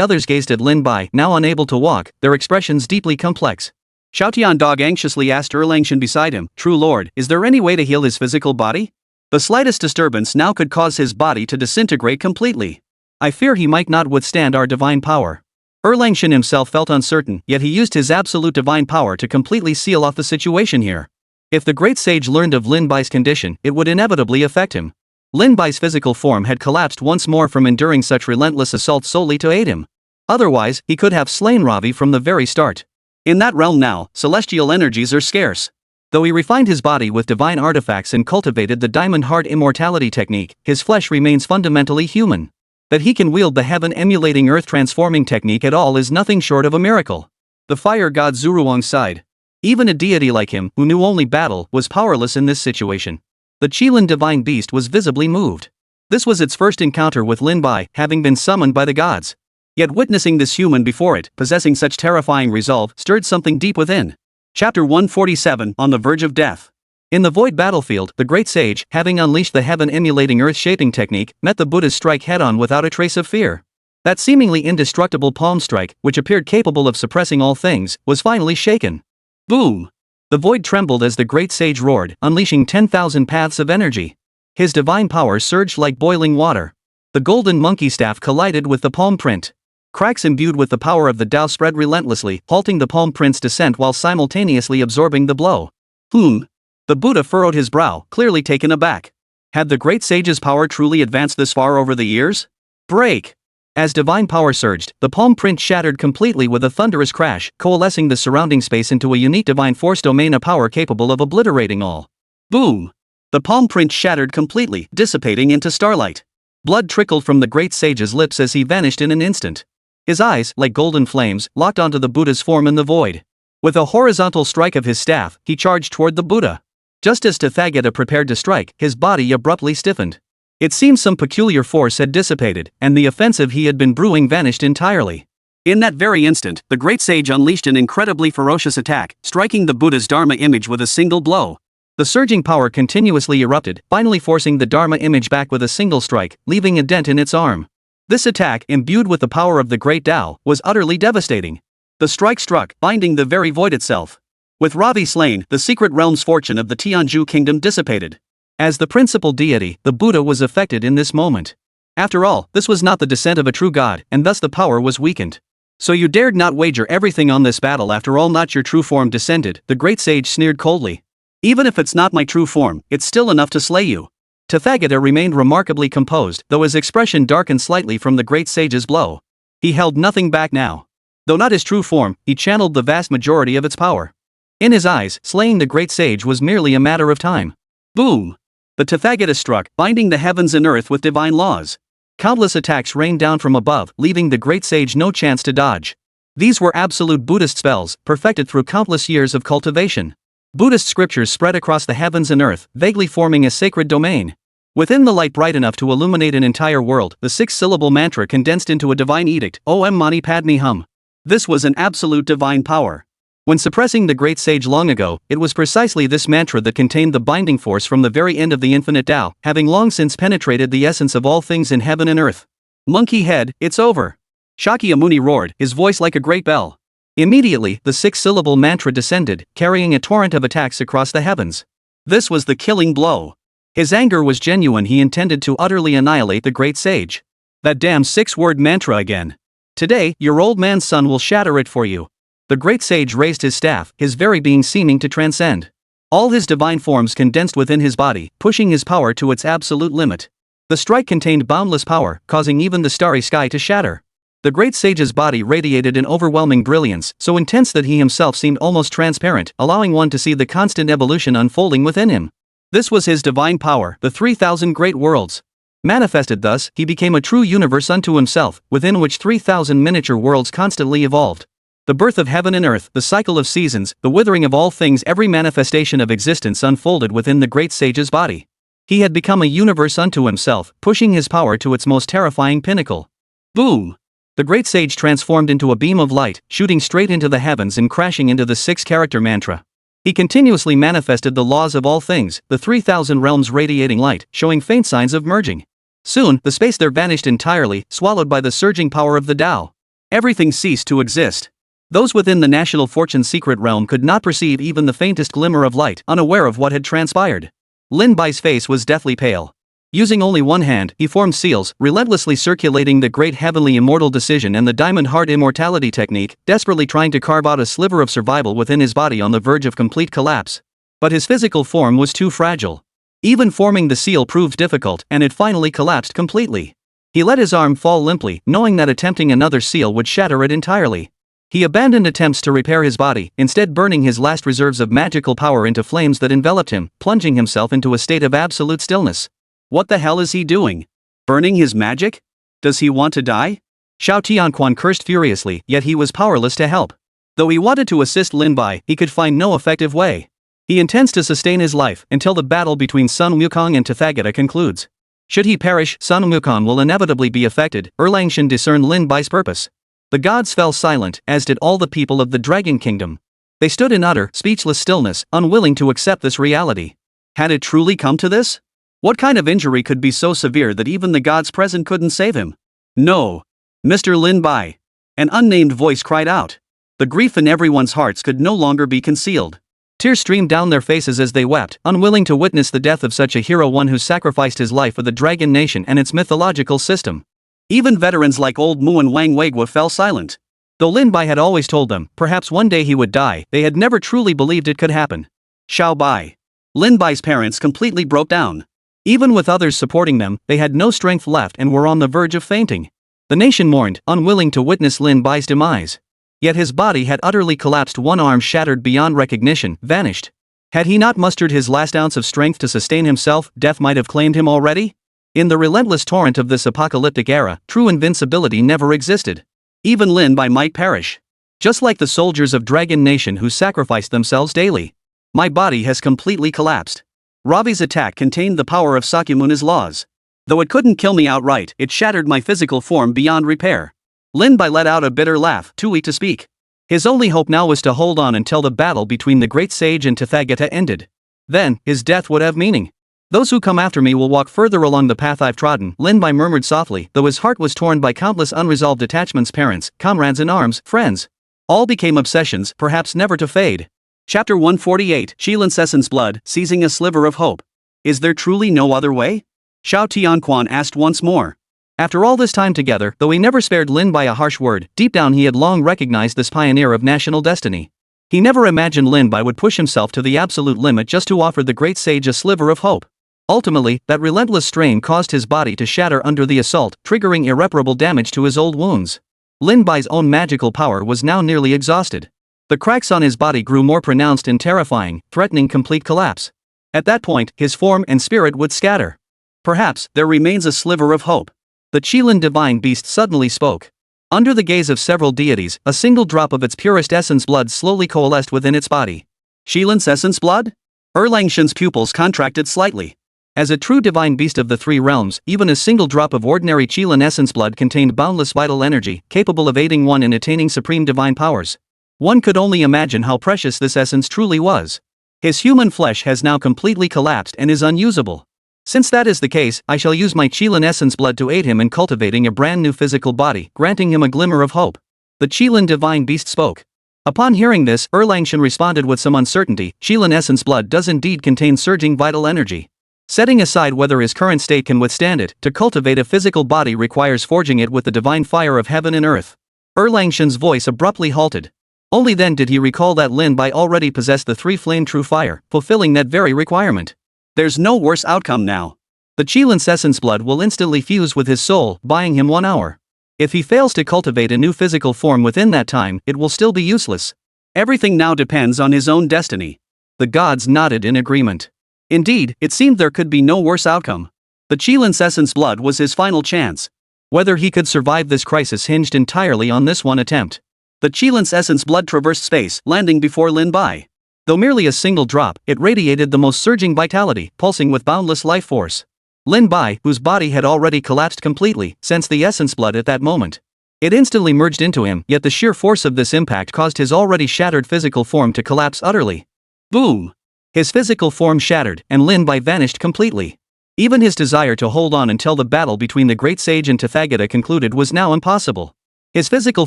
others gazed at Lin Bai, now unable to walk, their expressions deeply complex. Xiaotian Dog anxiously asked Erlangshen beside him, "True Lord, is there any way to heal his physical body? The slightest disturbance now could cause his body to disintegrate completely. I fear he might not withstand our divine power." Erlangshen himself felt uncertain, yet he used his absolute divine power to completely seal off the situation here. If the great sage learned of Lin Bai's condition, it would inevitably affect him. Lin Bai's physical form had collapsed once more from enduring such relentless assaults solely to aid him. Otherwise, he could have slain Ravi from the very start. In that realm now, celestial energies are scarce. Though he refined his body with divine artifacts and cultivated the diamond heart immortality technique, his flesh remains fundamentally human. That he can wield the heaven-emulating earth-transforming technique at all is nothing short of a miracle. The fire god Zuruong sighed. Even a deity like him, who knew only battle, was powerless in this situation. The Qilin divine beast was visibly moved. This was its first encounter with Lin Bai, having been summoned by the gods. Yet witnessing this human before it, possessing such terrifying resolve, stirred something deep within. Chapter 147, On the Verge of Death. In the void battlefield, the great sage, having unleashed the heaven-emulating earth-shaping technique, met the Buddha's strike head-on without a trace of fear. That seemingly indestructible palm strike, which appeared capable of suppressing all things, was finally shaken. Boom! The void trembled as the great sage roared, unleashing 10,000 paths of energy. His divine power surged like boiling water. The golden monkey staff collided with the palm print. Cracks imbued with the power of the Tao spread relentlessly, halting the palm print's descent while simultaneously absorbing the blow. The Buddha furrowed his brow, clearly taken aback. Had the great sage's power truly advanced this far over the years? Break! As divine power surged, the palm print shattered completely with a thunderous crash, coalescing the surrounding space into a unique divine force domain of power capable of obliterating all. Boom! The palm print shattered completely, dissipating into starlight. Blood trickled from the great sage's lips as he vanished in an instant. His eyes, like golden flames, locked onto the Buddha's form in the void. With a horizontal strike of his staff, he charged toward the Buddha. Just as Tathagata prepared to strike, his body abruptly stiffened. It seemed some peculiar force had dissipated, and the offensive he had been brewing vanished entirely. In that very instant, the great sage unleashed an incredibly ferocious attack, striking the Buddha's Dharma image with a single blow. The surging power continuously erupted, finally forcing the Dharma image back with a single strike, leaving a dent in its arm. This attack, imbued with the power of the great Tao, was utterly devastating. The strike struck, binding the very void itself. With Ravi slain, the secret realm's fortune of the Tianzhu kingdom dissipated. As the principal deity, the Buddha was affected in this moment. After all, this was not the descent of a true god, and thus the power was weakened. So you dared not wager everything on this battle after all? Not your true form descended, the great sage sneered coldly. Even if it's not my true form, it's still enough to slay you. Tathagata remained remarkably composed, though his expression darkened slightly from the great sage's blow. He held nothing back now. Though not his true form, he channeled the vast majority of its power. In his eyes, slaying the great sage was merely a matter of time. Boom! The Tathagata struck, binding the heavens and earth with divine laws. Countless attacks rained down from above, leaving the great sage no chance to dodge. These were absolute Buddhist spells, perfected through countless years of cultivation. Buddhist scriptures spread across the heavens and earth, vaguely forming a sacred domain. Within the light bright enough to illuminate an entire world, the six-syllable mantra condensed into a divine edict, Om Mani Padme Hum. This was an absolute divine power. When suppressing the great sage long ago, it was precisely this mantra that contained the binding force from the very end of the infinite Tao, having long since penetrated the essence of all things in heaven and earth. Monkey head, it's over. Shakyamuni roared, his voice like a great bell. Immediately, the six-syllable mantra descended, carrying a torrent of attacks across the heavens. This was the killing blow. His anger was genuine. He intended to utterly annihilate the great sage. That damn six-word mantra again. Today, your old man's son will shatter it for you. The great sage raised his staff, his very being seeming to transcend. All his divine forms condensed within his body, pushing his power to its absolute limit. The strike contained boundless power, causing even the starry sky to shatter. The great sage's body radiated an overwhelming brilliance, so intense that he himself seemed almost transparent, allowing one to see the constant evolution unfolding within him. This was his divine power, the 3,000 great worlds. Manifested thus, he became a true universe unto himself, within which 3,000 miniature worlds constantly evolved. The birth of heaven and earth, the cycle of seasons, the withering of all things, every manifestation of existence unfolded within the great sage's body. He had become a universe unto himself, pushing his power to its most terrifying pinnacle. Boom! The great sage transformed into a beam of light, shooting straight into the heavens and crashing into the six-character mantra. He continuously manifested the laws of all things, the 3,000 realms radiating light, showing faint signs of merging. Soon, the space there vanished entirely, swallowed by the surging power of the Tao. Everything ceased to exist. Those within the national fortune secret realm could not perceive even the faintest glimmer of light, unaware of what had transpired. Lin Bai's face was deathly pale. Using only one hand, he formed seals, relentlessly circulating the great heavenly immortal decision and the diamond heart immortality technique, desperately trying to carve out a sliver of survival within his body on the verge of complete collapse. But his physical form was too fragile. Even forming the seal proved difficult, and it finally collapsed completely. He let his arm fall limply, knowing that attempting another seal would shatter it entirely. He abandoned attempts to repair his body, instead burning his last reserves of magical power into flames that enveloped him, plunging himself into a state of absolute stillness. What the hell is he doing? Burning his magic? Does he want to die? Xiao Tianquan cursed furiously, yet he was powerless to help. Though he wanted to assist Lin Bai, he could find no effective way. He intends to sustain his life until the battle between Sun Wukong and Tathagata concludes. Should he perish, Sun Wukong will inevitably be affected. Erlangshan discerned Lin Bai's purpose. The gods fell silent, as did all the people of the Dragon Kingdom. They stood in utter, speechless stillness, unwilling to accept this reality. Had it truly come to this? What kind of injury could be so severe that even the gods present couldn't save him? No. Mr. Lin Bai. An unnamed voice cried out. The grief in everyone's hearts could no longer be concealed. Tears streamed down their faces as they wept, unwilling to witness the death of such a hero, one who sacrificed his life for the Dragon Nation and its mythological system. Even veterans like old Mu and Wang Weigua fell silent. Though Lin Bai had always told them, perhaps one day he would die, they had never truly believed it could happen. Xiao Bai. Lin Bai's parents completely broke down. Even with others supporting them, they had no strength left and were on the verge of fainting. The nation mourned, unwilling to witness Lin Bai's demise. Yet his body had utterly collapsed, one arm shattered beyond recognition, vanished. Had he not mustered his last ounce of strength to sustain himself, death might have claimed him already? In the relentless torrent of this apocalyptic era, true invincibility never existed. Even Lin Bai might perish. Just like the soldiers of Dragon Nation who sacrificed themselves daily. My body has completely collapsed. Ravi's attack contained the power of Sakyamuni's laws. Though it couldn't kill me outright, it shattered my physical form beyond repair. Lin Bai let out a bitter laugh, too weak to speak. His only hope now was to hold on until the battle between the great sage and Tathagata ended. Then, his death would have meaning. Those who come after me will walk further along the path I've trodden, Lin Bai murmured softly, though his heart was torn by countless unresolved attachments, parents, comrades in arms, friends. All became obsessions, perhaps never to fade. Chapter 148, Shilin Sessen's blood, seizing a sliver of hope. Is there truly no other way? Xiao Tianquan asked once more. After all this time together, though he never spared Lin Bai a harsh word, deep down he had long recognized this pioneer of national destiny. He never imagined Lin Bai would push himself to the absolute limit just to offer the great sage a sliver of hope. Ultimately, that relentless strain caused his body to shatter under the assault, triggering irreparable damage to his old wounds. Lin Bai's own magical power was now nearly exhausted. The cracks on his body grew more pronounced and terrifying, threatening complete collapse. At that point, his form and spirit would scatter. Perhaps, there remains a sliver of hope. The Qilin divine beast suddenly spoke. Under the gaze of several deities, a single drop of its purest essence blood slowly coalesced within its body. Qilin's essence blood? Erlangshan's pupils contracted slightly. As a true divine beast of the three realms, even a single drop of ordinary Qilin essence blood contained boundless vital energy, capable of aiding one in attaining supreme divine powers. One could only imagine how precious this essence truly was. His human flesh has now completely collapsed and is unusable. Since that is the case, I shall use my Qilin essence blood to aid him in cultivating a brand new physical body, granting him a glimmer of hope. The Qilin divine beast spoke. Upon hearing this, Erlangshan responded with some uncertainty. Qilin essence blood does indeed contain surging vital energy. Setting aside whether his current state can withstand it, to cultivate a physical body requires forging it with the divine fire of heaven and earth. Erlangshan's voice abruptly halted. Only then did he recall that Lin Bai already possessed the three-flame true fire, fulfilling that very requirement. There's no worse outcome now. The Qilin's essence blood will instantly fuse with his soul, buying him 1 hour. If he fails to cultivate a new physical form within that time, it will still be useless. Everything now depends on his own destiny. The gods nodded in agreement. Indeed, it seemed there could be no worse outcome. The Qilin's essence blood was his final chance. Whether he could survive this crisis hinged entirely on this one attempt. The Qilin's essence blood traversed space, landing before Lin Bai. Though merely a single drop, it radiated the most surging vitality, pulsing with boundless life force. Lin Bai, whose body had already collapsed completely, sensed the essence blood at that moment. It instantly merged into him, yet the sheer force of this impact caused his already shattered physical form to collapse utterly. Boom! His physical form shattered, and Lin Bai vanished completely. Even his desire to hold on until the battle between the Great Sage and Tathagata concluded was now impossible. His physical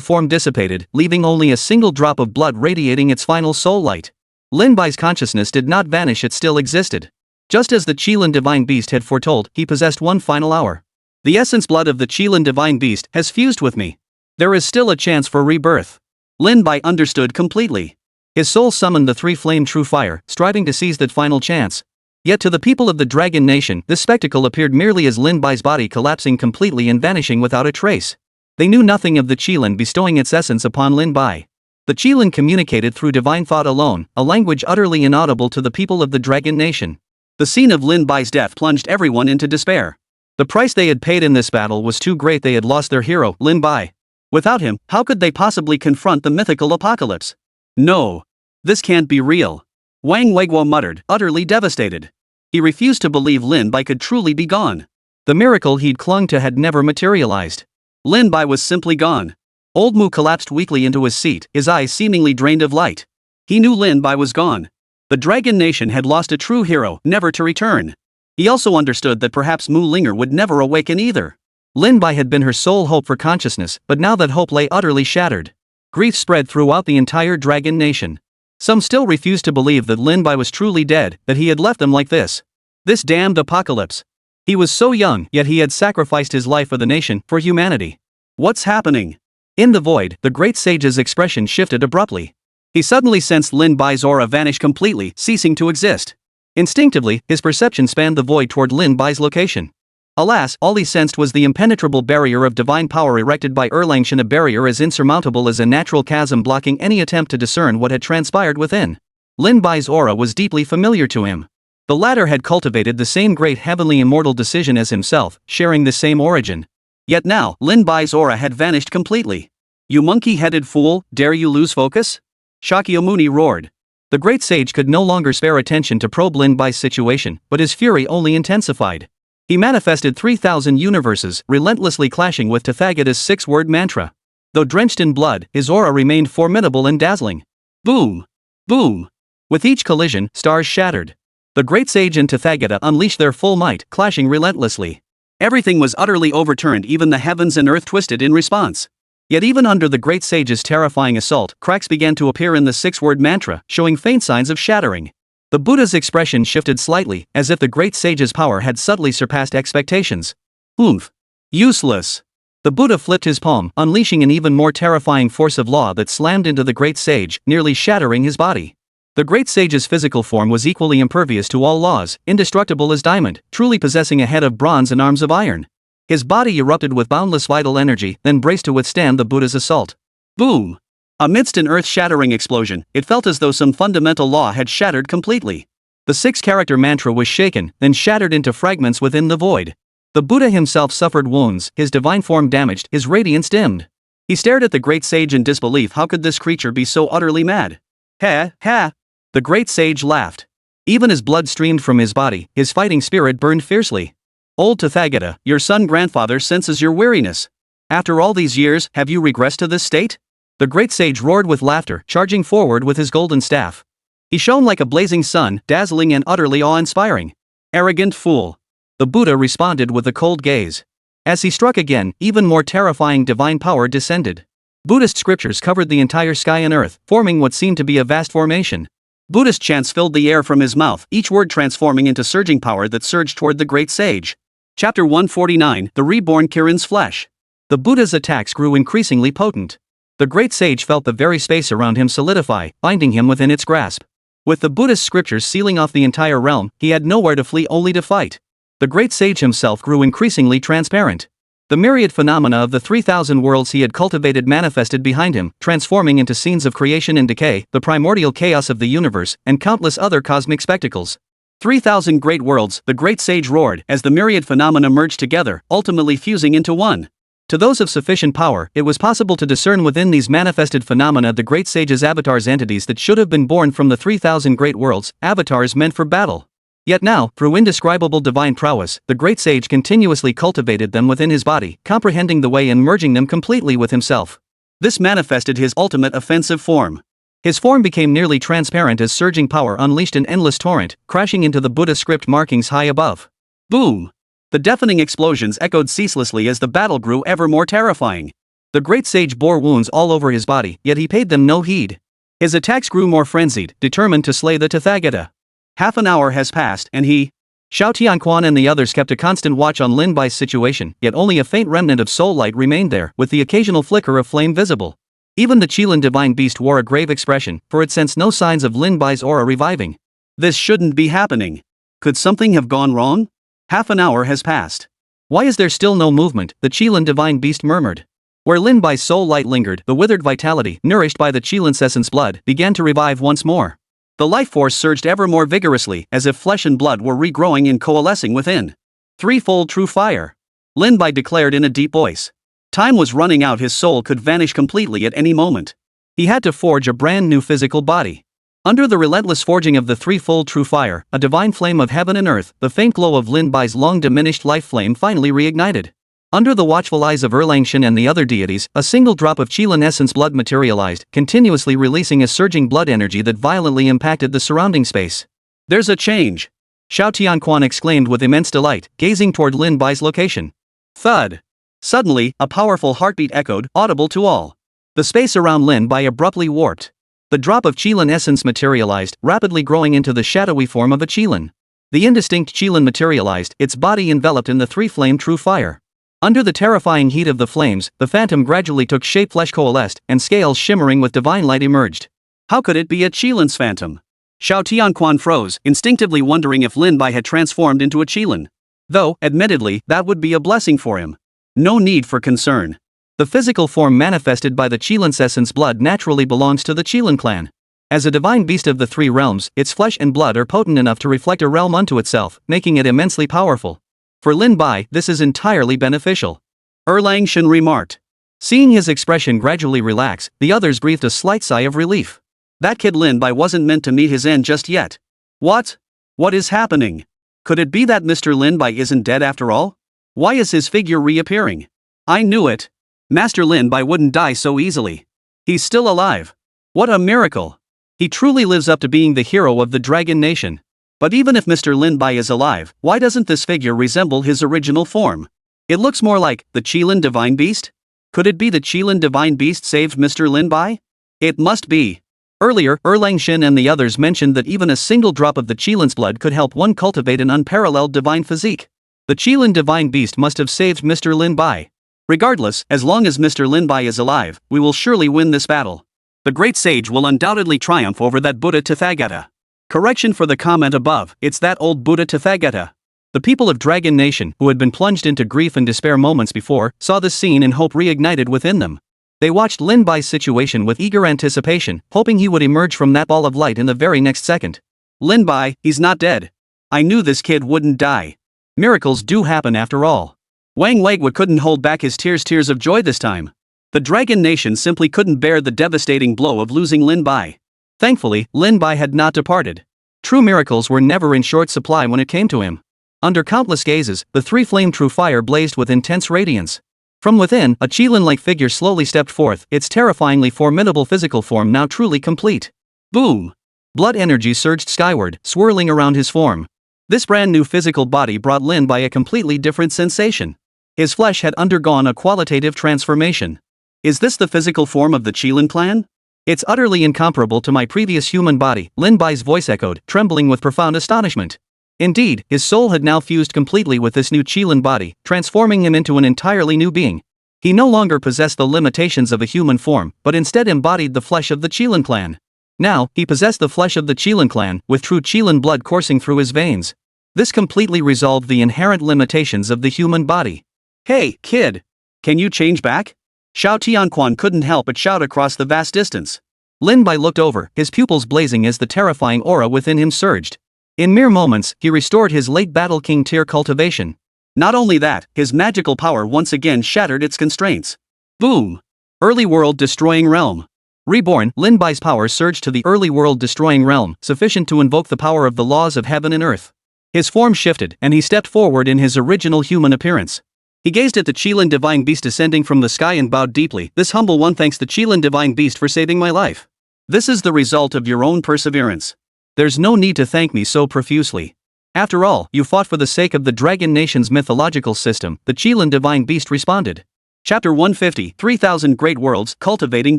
form dissipated, leaving only a single drop of blood radiating its final soul light. Lin Bai's consciousness did not vanish, it still existed. Just as the Qilin divine beast had foretold, he possessed one final hour. The essence blood of the Qilin divine beast has fused with me. There is still a chance for rebirth. Lin Bai understood completely. His soul summoned the three-flame true fire, striving to seize that final chance. Yet to the people of the Dragon Nation, this spectacle appeared merely as Lin Bai's body collapsing completely and vanishing without a trace. They knew nothing of the Qilin bestowing its essence upon Lin Bai. The Qilin communicated through divine thought alone, a language utterly inaudible to the people of the Dragon Nation. The scene of Lin Bai's death plunged everyone into despair. The price they had paid in this battle was too great. They had lost their hero, Lin Bai. Without him, how could they possibly confront the mythical apocalypse? No. This can't be real. Wang Weiguo muttered, utterly devastated. He refused to believe Lin Bai could truly be gone. The miracle he'd clung to had never materialized. Lin Bai was simply gone. Old Mu collapsed weakly into his seat, his eyes seemingly drained of light. He knew Lin Bai was gone. The Dragon Nation had lost a true hero, never to return. He also understood that perhaps Mu Linger would never awaken either. Lin Bai had been her sole hope for consciousness, but now that hope lay utterly shattered. Grief spread throughout the entire Dragon Nation. Some still refused to believe that Lin Bai was truly dead, that he had left them like this. This damned apocalypse. He was so young, yet he had sacrificed his life for the nation, for humanity. What's happening? In the void, the Great Sage's expression shifted abruptly. He suddenly sensed Lin Bai's aura vanish completely, ceasing to exist. Instinctively, his perception spanned the void toward Lin Bai's location. Alas, all he sensed was the impenetrable barrier of divine power erected by Erlangshan, a barrier as insurmountable as a natural chasm blocking any attempt to discern what had transpired within. Lin Bai's aura was deeply familiar to him. The latter had cultivated the same great heavenly immortal decision as himself, sharing the same origin. Yet now, Lin Bai's aura had vanished completely. You monkey-headed fool, dare you lose focus? Shakyamuni roared. The great sage could no longer spare attention to probe Lin Bai's situation, but his fury only intensified. He manifested 3,000 universes, relentlessly clashing with Tathagata's 6-word mantra. Though drenched in blood, his aura remained formidable and dazzling. Boom! Boom! With each collision, stars shattered. The great sage and Tathagata unleashed their full might, clashing relentlessly. Everything was utterly overturned, even the heavens and earth twisted in response. Yet even under the great sage's terrifying assault, cracks began to appear in the 6-word mantra, showing faint signs of shattering. The Buddha's expression shifted slightly, as if the great sage's power had subtly surpassed expectations. Oomph! Useless! The Buddha flipped his palm, unleashing an even more terrifying force of law that slammed into the great sage, nearly shattering his body. The great sage's physical form was equally impervious to all laws, indestructible as diamond, truly possessing a head of bronze and arms of iron. His body erupted with boundless vital energy, then braced to withstand the Buddha's assault. Boom! Amidst an earth-shattering explosion, it felt as though some fundamental law had shattered completely. The 6-character mantra was shaken, then shattered into fragments within the void. The Buddha himself suffered wounds, his divine form damaged, his radiance dimmed. He stared at the great sage in disbelief. How could this creature be so utterly mad? Ha, ha! The great sage laughed. Even as blood streamed from his body, his fighting spirit burned fiercely. Old Tathagata, your son-grandfather senses your weariness. After all these years, have you regressed to this state? The great sage roared with laughter, charging forward with his golden staff. He shone like a blazing sun, dazzling and utterly awe-inspiring. Arrogant fool. The Buddha responded with a cold gaze. As he struck again, even more terrifying divine power descended. Buddhist scriptures covered the entire sky and earth, forming what seemed to be a vast formation. Buddhist chants filled the air from his mouth, each word transforming into surging power that surged toward the great sage. Chapter 149, The Reborn Kirin's Flesh. The Buddha's attacks grew increasingly potent. The great sage felt the very space around him solidify, binding him within its grasp. With the Buddhist scriptures sealing off the entire realm, he had nowhere to flee, only to fight. The great sage himself grew increasingly transparent. The myriad phenomena of the 3,000 worlds he had cultivated manifested behind him, transforming into scenes of creation and decay, the primordial chaos of the universe, and countless other cosmic spectacles. 3,000 great worlds, the great sage roared, as the myriad phenomena merged together, ultimately fusing into one. To those of sufficient power, it was possible to discern within these manifested phenomena the great sage's avatars, entities that should have been born from the 3,000 great worlds, avatars meant for battle. Yet now, through indescribable divine prowess, the great sage continuously cultivated them within his body, comprehending the way and merging them completely with himself. This manifested his ultimate offensive form. His form became nearly transparent as surging power unleashed an endless torrent, crashing into the Buddha script markings high above. Boom! The deafening explosions echoed ceaselessly as the battle grew ever more terrifying. The great sage bore wounds all over his body, yet he paid them no heed. His attacks grew more frenzied, determined to slay the Tathagata. Half an hour has passed, and he, Xiao Tianquan and the others kept a constant watch on Lin Bai's situation, yet only a faint remnant of soul light remained there, with the occasional flicker of flame visible. Even the Qilin divine beast wore a grave expression, for it sensed no signs of Lin Bai's aura reviving. This shouldn't be happening. Could something have gone wrong? Half an hour has passed. Why is there still no movement? The Qilin divine beast murmured. Where Lin Bai's soul light lingered, the withered vitality, nourished by the Qilin's essence blood, began to revive once more. The life force surged ever more vigorously, as if flesh and blood were regrowing and coalescing within. Threefold true fire. Lin Bai declared in a deep voice. Time was running out, his soul could vanish completely at any moment. He had to forge a brand new physical body. Under the relentless forging of the threefold true fire, a divine flame of heaven and earth, the faint glow of Lin Bai's long diminished life flame finally reignited. Under the watchful eyes of Erlangshan and the other deities, a single drop of Qilin essence blood materialized, continuously releasing a surging blood energy that violently impacted the surrounding space. There's a change! Xiao Tianquan exclaimed with immense delight, gazing toward Lin Bai's location. Thud! Suddenly, a powerful heartbeat echoed, audible to all. The space around Lin Bai abruptly warped. The drop of Qilin essence materialized, rapidly growing into the shadowy form of a Qilin. The indistinct Qilin materialized, its body enveloped in the three-flame true fire. Under the terrifying heat of the flames, the phantom gradually took shape, flesh coalesced, and scales shimmering with divine light emerged. How could it be a Qilin's phantom? Xiao Tianquan froze, instinctively wondering if Lin Bai had transformed into a Qilin. Though, admittedly, that would be a blessing for him. No need for concern. The physical form manifested by the Qilin's essence blood naturally belongs to the Qilin clan. As a divine beast of the three realms, its flesh and blood are potent enough to reflect a realm unto itself, making it immensely powerful. For Lin Bai, this is entirely beneficial. Erlangshan remarked. Seeing his expression gradually relax, the others breathed a slight sigh of relief. That kid Lin Bai wasn't meant to meet his end just yet. What? What is happening? Could it be that Mr. Lin Bai isn't dead after all? Why is his figure reappearing? I knew it. Master Lin Bai wouldn't die so easily. He's still alive. What a miracle. He truly lives up to being the hero of the Dragon Nation. But even if Mr. Lin Bai is alive, why doesn't this figure resemble his original form? It looks more like the Qilin Divine Beast? Could it be the Qilin Divine Beast saved Mr. Lin Bai? It must be. Earlier, Erlangshan and the others mentioned that even a single drop of the Qilin's blood could help one cultivate an unparalleled divine physique. The Qilin Divine Beast must have saved Mr. Lin Bai. Regardless, as long as Mr. Lin Bai is alive, we will surely win this battle. The great sage will undoubtedly triumph over that Buddha Tathagata. Correction for the comment above, it's that old Buddha Tathagata. The people of Dragon Nation, who had been plunged into grief and despair moments before, saw this scene and hope reignited within them. They watched Lin Bai's situation with eager anticipation, hoping he would emerge from that ball of light in the very next second. Lin Bai, he's not dead. I knew this kid wouldn't die. Miracles do happen after all. Wang Legwa couldn't hold back his tears of joy this time. The Dragon Nation simply couldn't bear the devastating blow of losing Lin Bai. Thankfully, Lin Bai had not departed. True miracles were never in short supply when it came to him. Under countless gazes, the three-flame true fire blazed with intense radiance. From within, a Qilin-like figure slowly stepped forth, its terrifyingly formidable physical form now truly complete. Boom! Blood energy surged skyward, swirling around his form. This brand new physical body brought Lin Bai a completely different sensation. His flesh had undergone a qualitative transformation. Is this the physical form of the Qilin clan? It's utterly incomparable to my previous human body, Lin Bai's voice echoed, trembling with profound astonishment. Indeed, his soul had now fused completely with this new Qilin body, transforming him into an entirely new being. He no longer possessed the limitations of a human form, but instead embodied the flesh of the Qilin clan. Now, he possessed the flesh of the Qilin clan, with true Qilin blood coursing through his veins. This completely resolved the inherent limitations of the human body. Hey, kid! Can you change back? Xiao Tianquan couldn't help but shout across the vast distance. Lin Bai looked over, his pupils blazing as the terrifying aura within him surged. In mere moments, he restored his late Battle King tier cultivation. Not only that, his magical power once again shattered its constraints. Boom! Early world destroying realm. Reborn, Lin Bai's power surged to the early world destroying realm, sufficient to invoke the power of the laws of heaven and earth. His form shifted, and he stepped forward in his original human appearance. He gazed at the Qilin divine beast descending from the sky and bowed deeply. This humble one thanks the Qilin divine beast for saving my life. This is the result of your own perseverance. There's no need to thank me so profusely. After all, you fought for the sake of the Dragon Nation's mythological system, the Qilin divine beast responded. Chapter 150, 3000 Great Worlds, Cultivating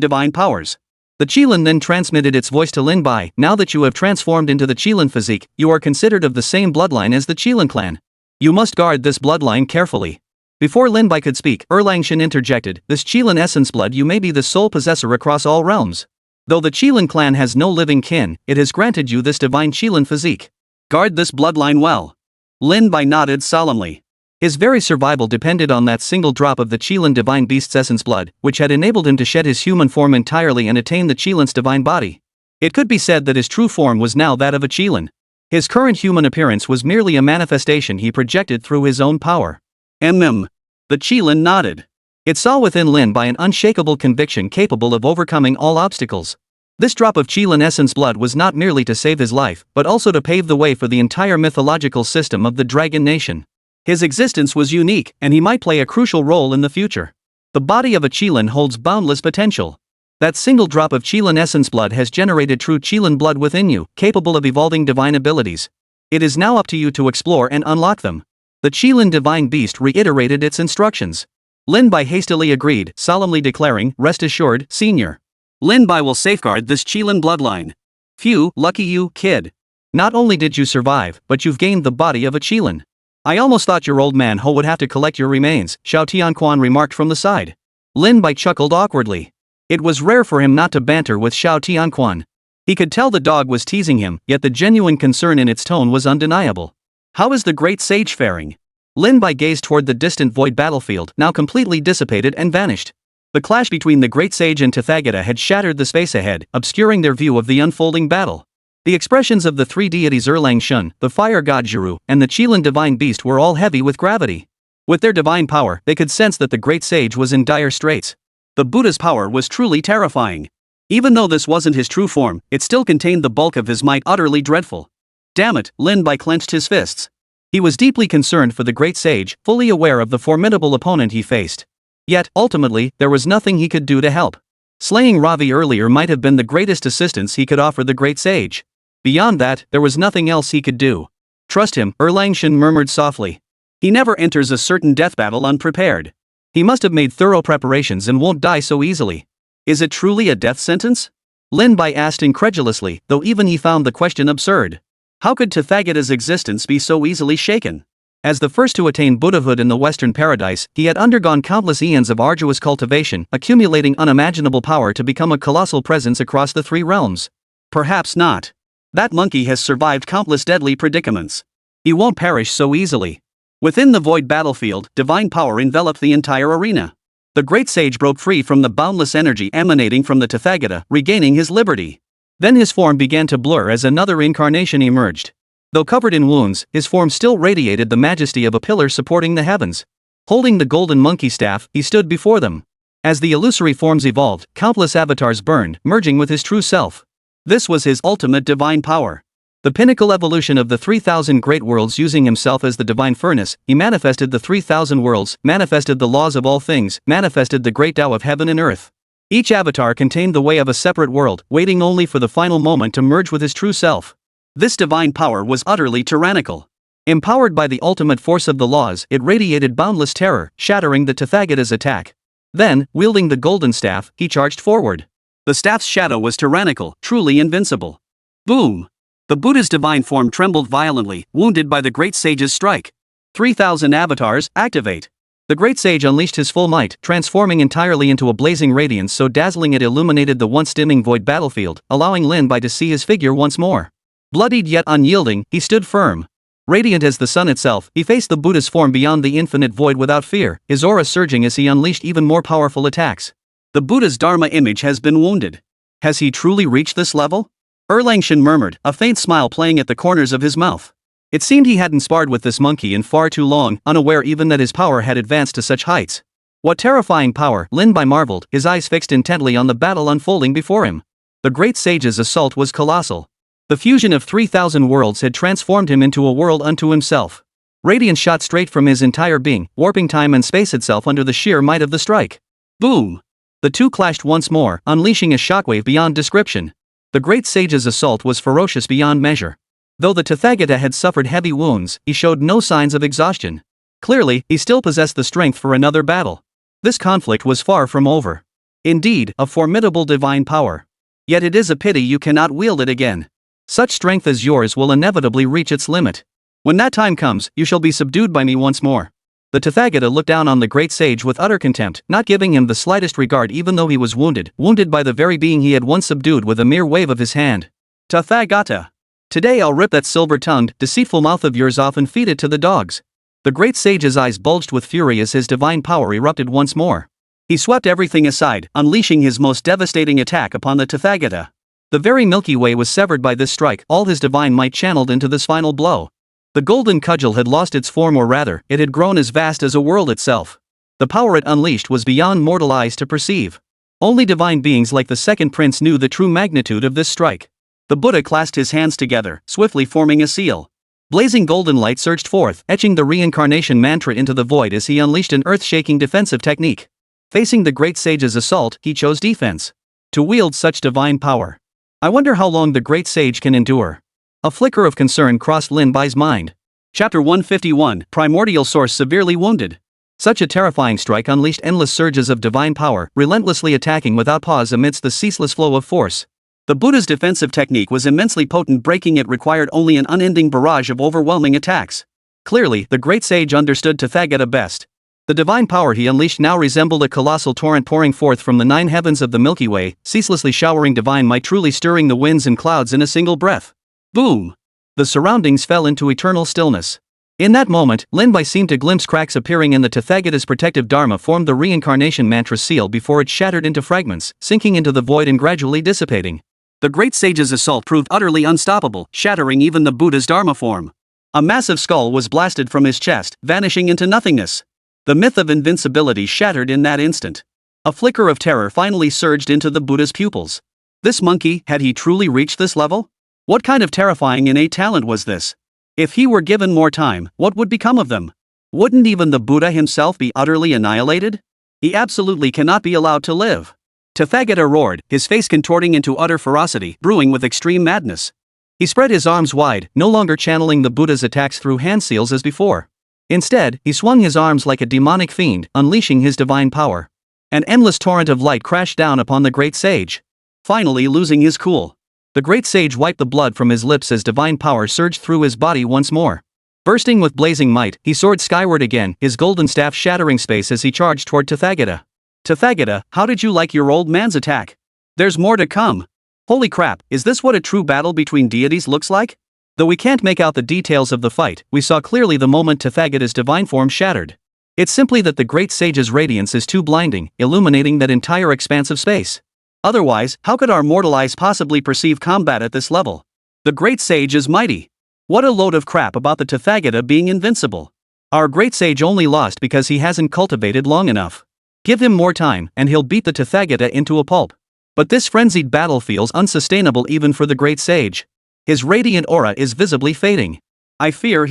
Divine Powers. The Qilin then transmitted its voice to Lin Bai. Now that you have transformed into the Qilin physique, you are considered of the same bloodline as the Qilin clan. You must guard this bloodline carefully. Before Lin Bai could speak, Erlangshan interjected, this Qilin essence blood you may be the sole possessor across all realms. Though the Qilin clan has no living kin, it has granted you this divine Qilin physique. Guard this bloodline well. Lin Bai nodded solemnly. His very survival depended on that single drop of the Qilin divine beast's essence blood, which had enabled him to shed his human form entirely and attain the Qilin's divine body. It could be said that his true form was now that of a Qilin. His current human appearance was merely a manifestation he projected through his own power. The Qilin nodded. It saw within Lin Bai an unshakable conviction capable of overcoming all obstacles. This drop of Qilin essence blood was not merely to save his life, but also to pave the way for the entire mythological system of the Dragon Nation. His existence was unique, and he might play a crucial role in the future. The body of a Qilin holds boundless potential. That single drop of Qilin essence blood has generated true Qilin blood within you, capable of evolving divine abilities. It is now up to you to explore and unlock them. The Qilin divine beast reiterated its instructions. Lin Bai hastily agreed, solemnly declaring, "Rest assured, senior. Lin Bai will safeguard this Qilin bloodline." Phew, lucky you, kid. Not only did you survive, but you've gained the body of a Qilin. I almost thought your old man Ho would have to collect your remains, Xiao Tianquan remarked from the side. Lin Bai chuckled awkwardly. It was rare for him not to banter with Xiao Tianquan. He could tell the dog was teasing him, yet the genuine concern in its tone was undeniable. How is the great sage faring? Lin Bai gazed toward the distant void battlefield, now completely dissipated and vanished. The clash between the great sage and Tathagata had shattered the space ahead, obscuring their view of the unfolding battle. The expressions of the three deities Erlangshan, the fire god Jiru, and the Qilin divine beast were all heavy with gravity. With their divine power, they could sense that the great sage was in dire straits. The Buddha's power was truly terrifying. Even though this wasn't his true form, it still contained the bulk of his might, utterly dreadful. Damn it, Lin Bai clenched his fists. He was deeply concerned for the great sage, fully aware of the formidable opponent he faced. Yet, ultimately, there was nothing he could do to help. Slaying Ravi earlier might have been the greatest assistance he could offer the great sage. Beyond that, there was nothing else he could do. Trust him, Erlangshan murmured softly. He never enters a certain death battle unprepared. He must have made thorough preparations and won't die so easily. Is it truly a death sentence? Lin Bai asked incredulously, though even he found the question absurd. How could Tathagata's existence be so easily shaken? As the first to attain Buddhahood in the Western Paradise, he had undergone countless eons of arduous cultivation, accumulating unimaginable power to become a colossal presence across the three realms. Perhaps not. That monkey has survived countless deadly predicaments. He won't perish so easily. Within the void battlefield, divine power enveloped the entire arena. The great sage broke free from the boundless energy emanating from the Tathagata, regaining his liberty. Then his form began to blur as another incarnation emerged. Though covered in wounds, his form still radiated the majesty of a pillar supporting the heavens. Holding the golden monkey staff, he stood before them. As the illusory forms evolved, countless avatars burned, merging with his true self. This was his ultimate divine power. The pinnacle evolution of the 3,000 great worlds. Using himself as the divine furnace, he manifested the 3,000 worlds, manifested the laws of all things, manifested the great Tao of heaven and earth. Each avatar contained the way of a separate world, waiting only for the final moment to merge with his true self. This divine power was utterly tyrannical. Empowered by the ultimate force of the laws, it radiated boundless terror, shattering the Tathagata's attack. Then, wielding the golden staff, he charged forward. The staff's shadow was tyrannical, truly invincible. Boom! The Buddha's divine form trembled violently, wounded by the great sage's strike. 3,000 avatars, activate! The great sage unleashed his full might, transforming entirely into a blazing radiance so dazzling it illuminated the once dimming void battlefield, allowing Lin Bai to see his figure once more. Bloodied yet unyielding, he stood firm. Radiant as the sun itself, he faced the Buddha's form beyond the infinite void without fear, his aura surging as he unleashed even more powerful attacks. The Buddha's Dharma image has been wounded. Has he truly reached this level? Erlangshan murmured, a faint smile playing at the corners of his mouth. It seemed he hadn't sparred with this monkey in far too long, unaware even that his power had advanced to such heights. What terrifying power, Lin Bai marveled, his eyes fixed intently on the battle unfolding before him. The great sage's assault was colossal. The fusion of 3,000 worlds had transformed him into a world unto himself. Radiance shot straight from his entire being, warping time and space itself under the sheer might of the strike. Boom! The two clashed once more, unleashing a shockwave beyond description. The great sage's assault was ferocious beyond measure. Though the Tathagata had suffered heavy wounds, he showed no signs of exhaustion. Clearly, he still possessed the strength for another battle. This conflict was far from over. Indeed, a formidable divine power. Yet it is a pity you cannot wield it again. Such strength as yours will inevitably reach its limit. When that time comes, you shall be subdued by me once more. The Tathagata looked down on the great sage with utter contempt, not giving him the slightest regard even though he was wounded by the very being he had once subdued with a mere wave of his hand. Tathagata! Today I'll rip that silver-tongued, deceitful mouth of yours off and feed it to the dogs. The great sage's eyes bulged with fury as his divine power erupted once more. He swept everything aside, unleashing his most devastating attack upon the Tathagata. The very Milky Way was severed by this strike, all his divine might channeled into this final blow. The golden cudgel had lost its form, or rather, it had grown as vast as a world itself. The power it unleashed was beyond mortal eyes to perceive. Only divine beings like the second prince knew the true magnitude of this strike. The Buddha clasped his hands together, swiftly forming a seal. Blazing golden light surged forth, etching the reincarnation mantra into the void as he unleashed an earth-shaking defensive technique. Facing the great sage's assault, he chose defense. To wield such divine power. I wonder how long the great sage can endure. A flicker of concern crossed Lin Bai's mind. Chapter 151, Primordial Source severely wounded. Such a terrifying strike unleashed endless surges of divine power, relentlessly attacking without pause amidst the ceaseless flow of force. The Buddha's defensive technique was immensely potent, breaking it required only an unending barrage of overwhelming attacks. Clearly, the great sage understood Tathagata best. The divine power he unleashed now resembled a colossal torrent pouring forth from the 9 heavens of the Milky Way, ceaselessly showering divine might, truly stirring the winds and clouds in a single breath. Boom! The surroundings fell into eternal stillness. In that moment, Lin Bai seemed to glimpse cracks appearing in the Tathagata's protective dharma formed the reincarnation mantra seal before it shattered into fragments, sinking into the void and gradually dissipating. The great sage's assault proved utterly unstoppable, shattering even the Buddha's dharma form. A massive skull was blasted from his chest, vanishing into nothingness. The myth of invincibility shattered in that instant. A flicker of terror finally surged into the Buddha's pupils. This monkey, had he truly reached this level? What kind of terrifying innate talent was this? If he were given more time, what would become of them? Wouldn't even the Buddha himself be utterly annihilated? He absolutely cannot be allowed to live. Tathagata roared, his face contorting into utter ferocity, brewing with extreme madness. He spread his arms wide, no longer channeling the Buddha's attacks through hand seals as before. Instead, he swung his arms like a demonic fiend, unleashing his divine power. An endless torrent of light crashed down upon the great sage. Finally losing his cool. The great sage wiped the blood from his lips as divine power surged through his body once more. Bursting with blazing might, he soared skyward again, his golden staff shattering space as he charged toward Tathagata. Tathagata, how did you like your old man's attack? There's more to come. Holy crap, is this what a true battle between deities looks like? Though we can't make out the details of the fight, we saw clearly the moment Tathagata's divine form shattered. It's simply that the great sage's radiance is too blinding, illuminating that entire expanse of space. Otherwise, how could our mortal eyes possibly perceive combat at this level? The great sage is mighty. What a load of crap about the Tathagata being invincible. Our great sage only lost because he hasn't cultivated long enough. Give him more time, and he'll beat the Tathagata into a pulp. But this frenzied battle feels unsustainable even for the great sage. His radiant aura is visibly fading. I fear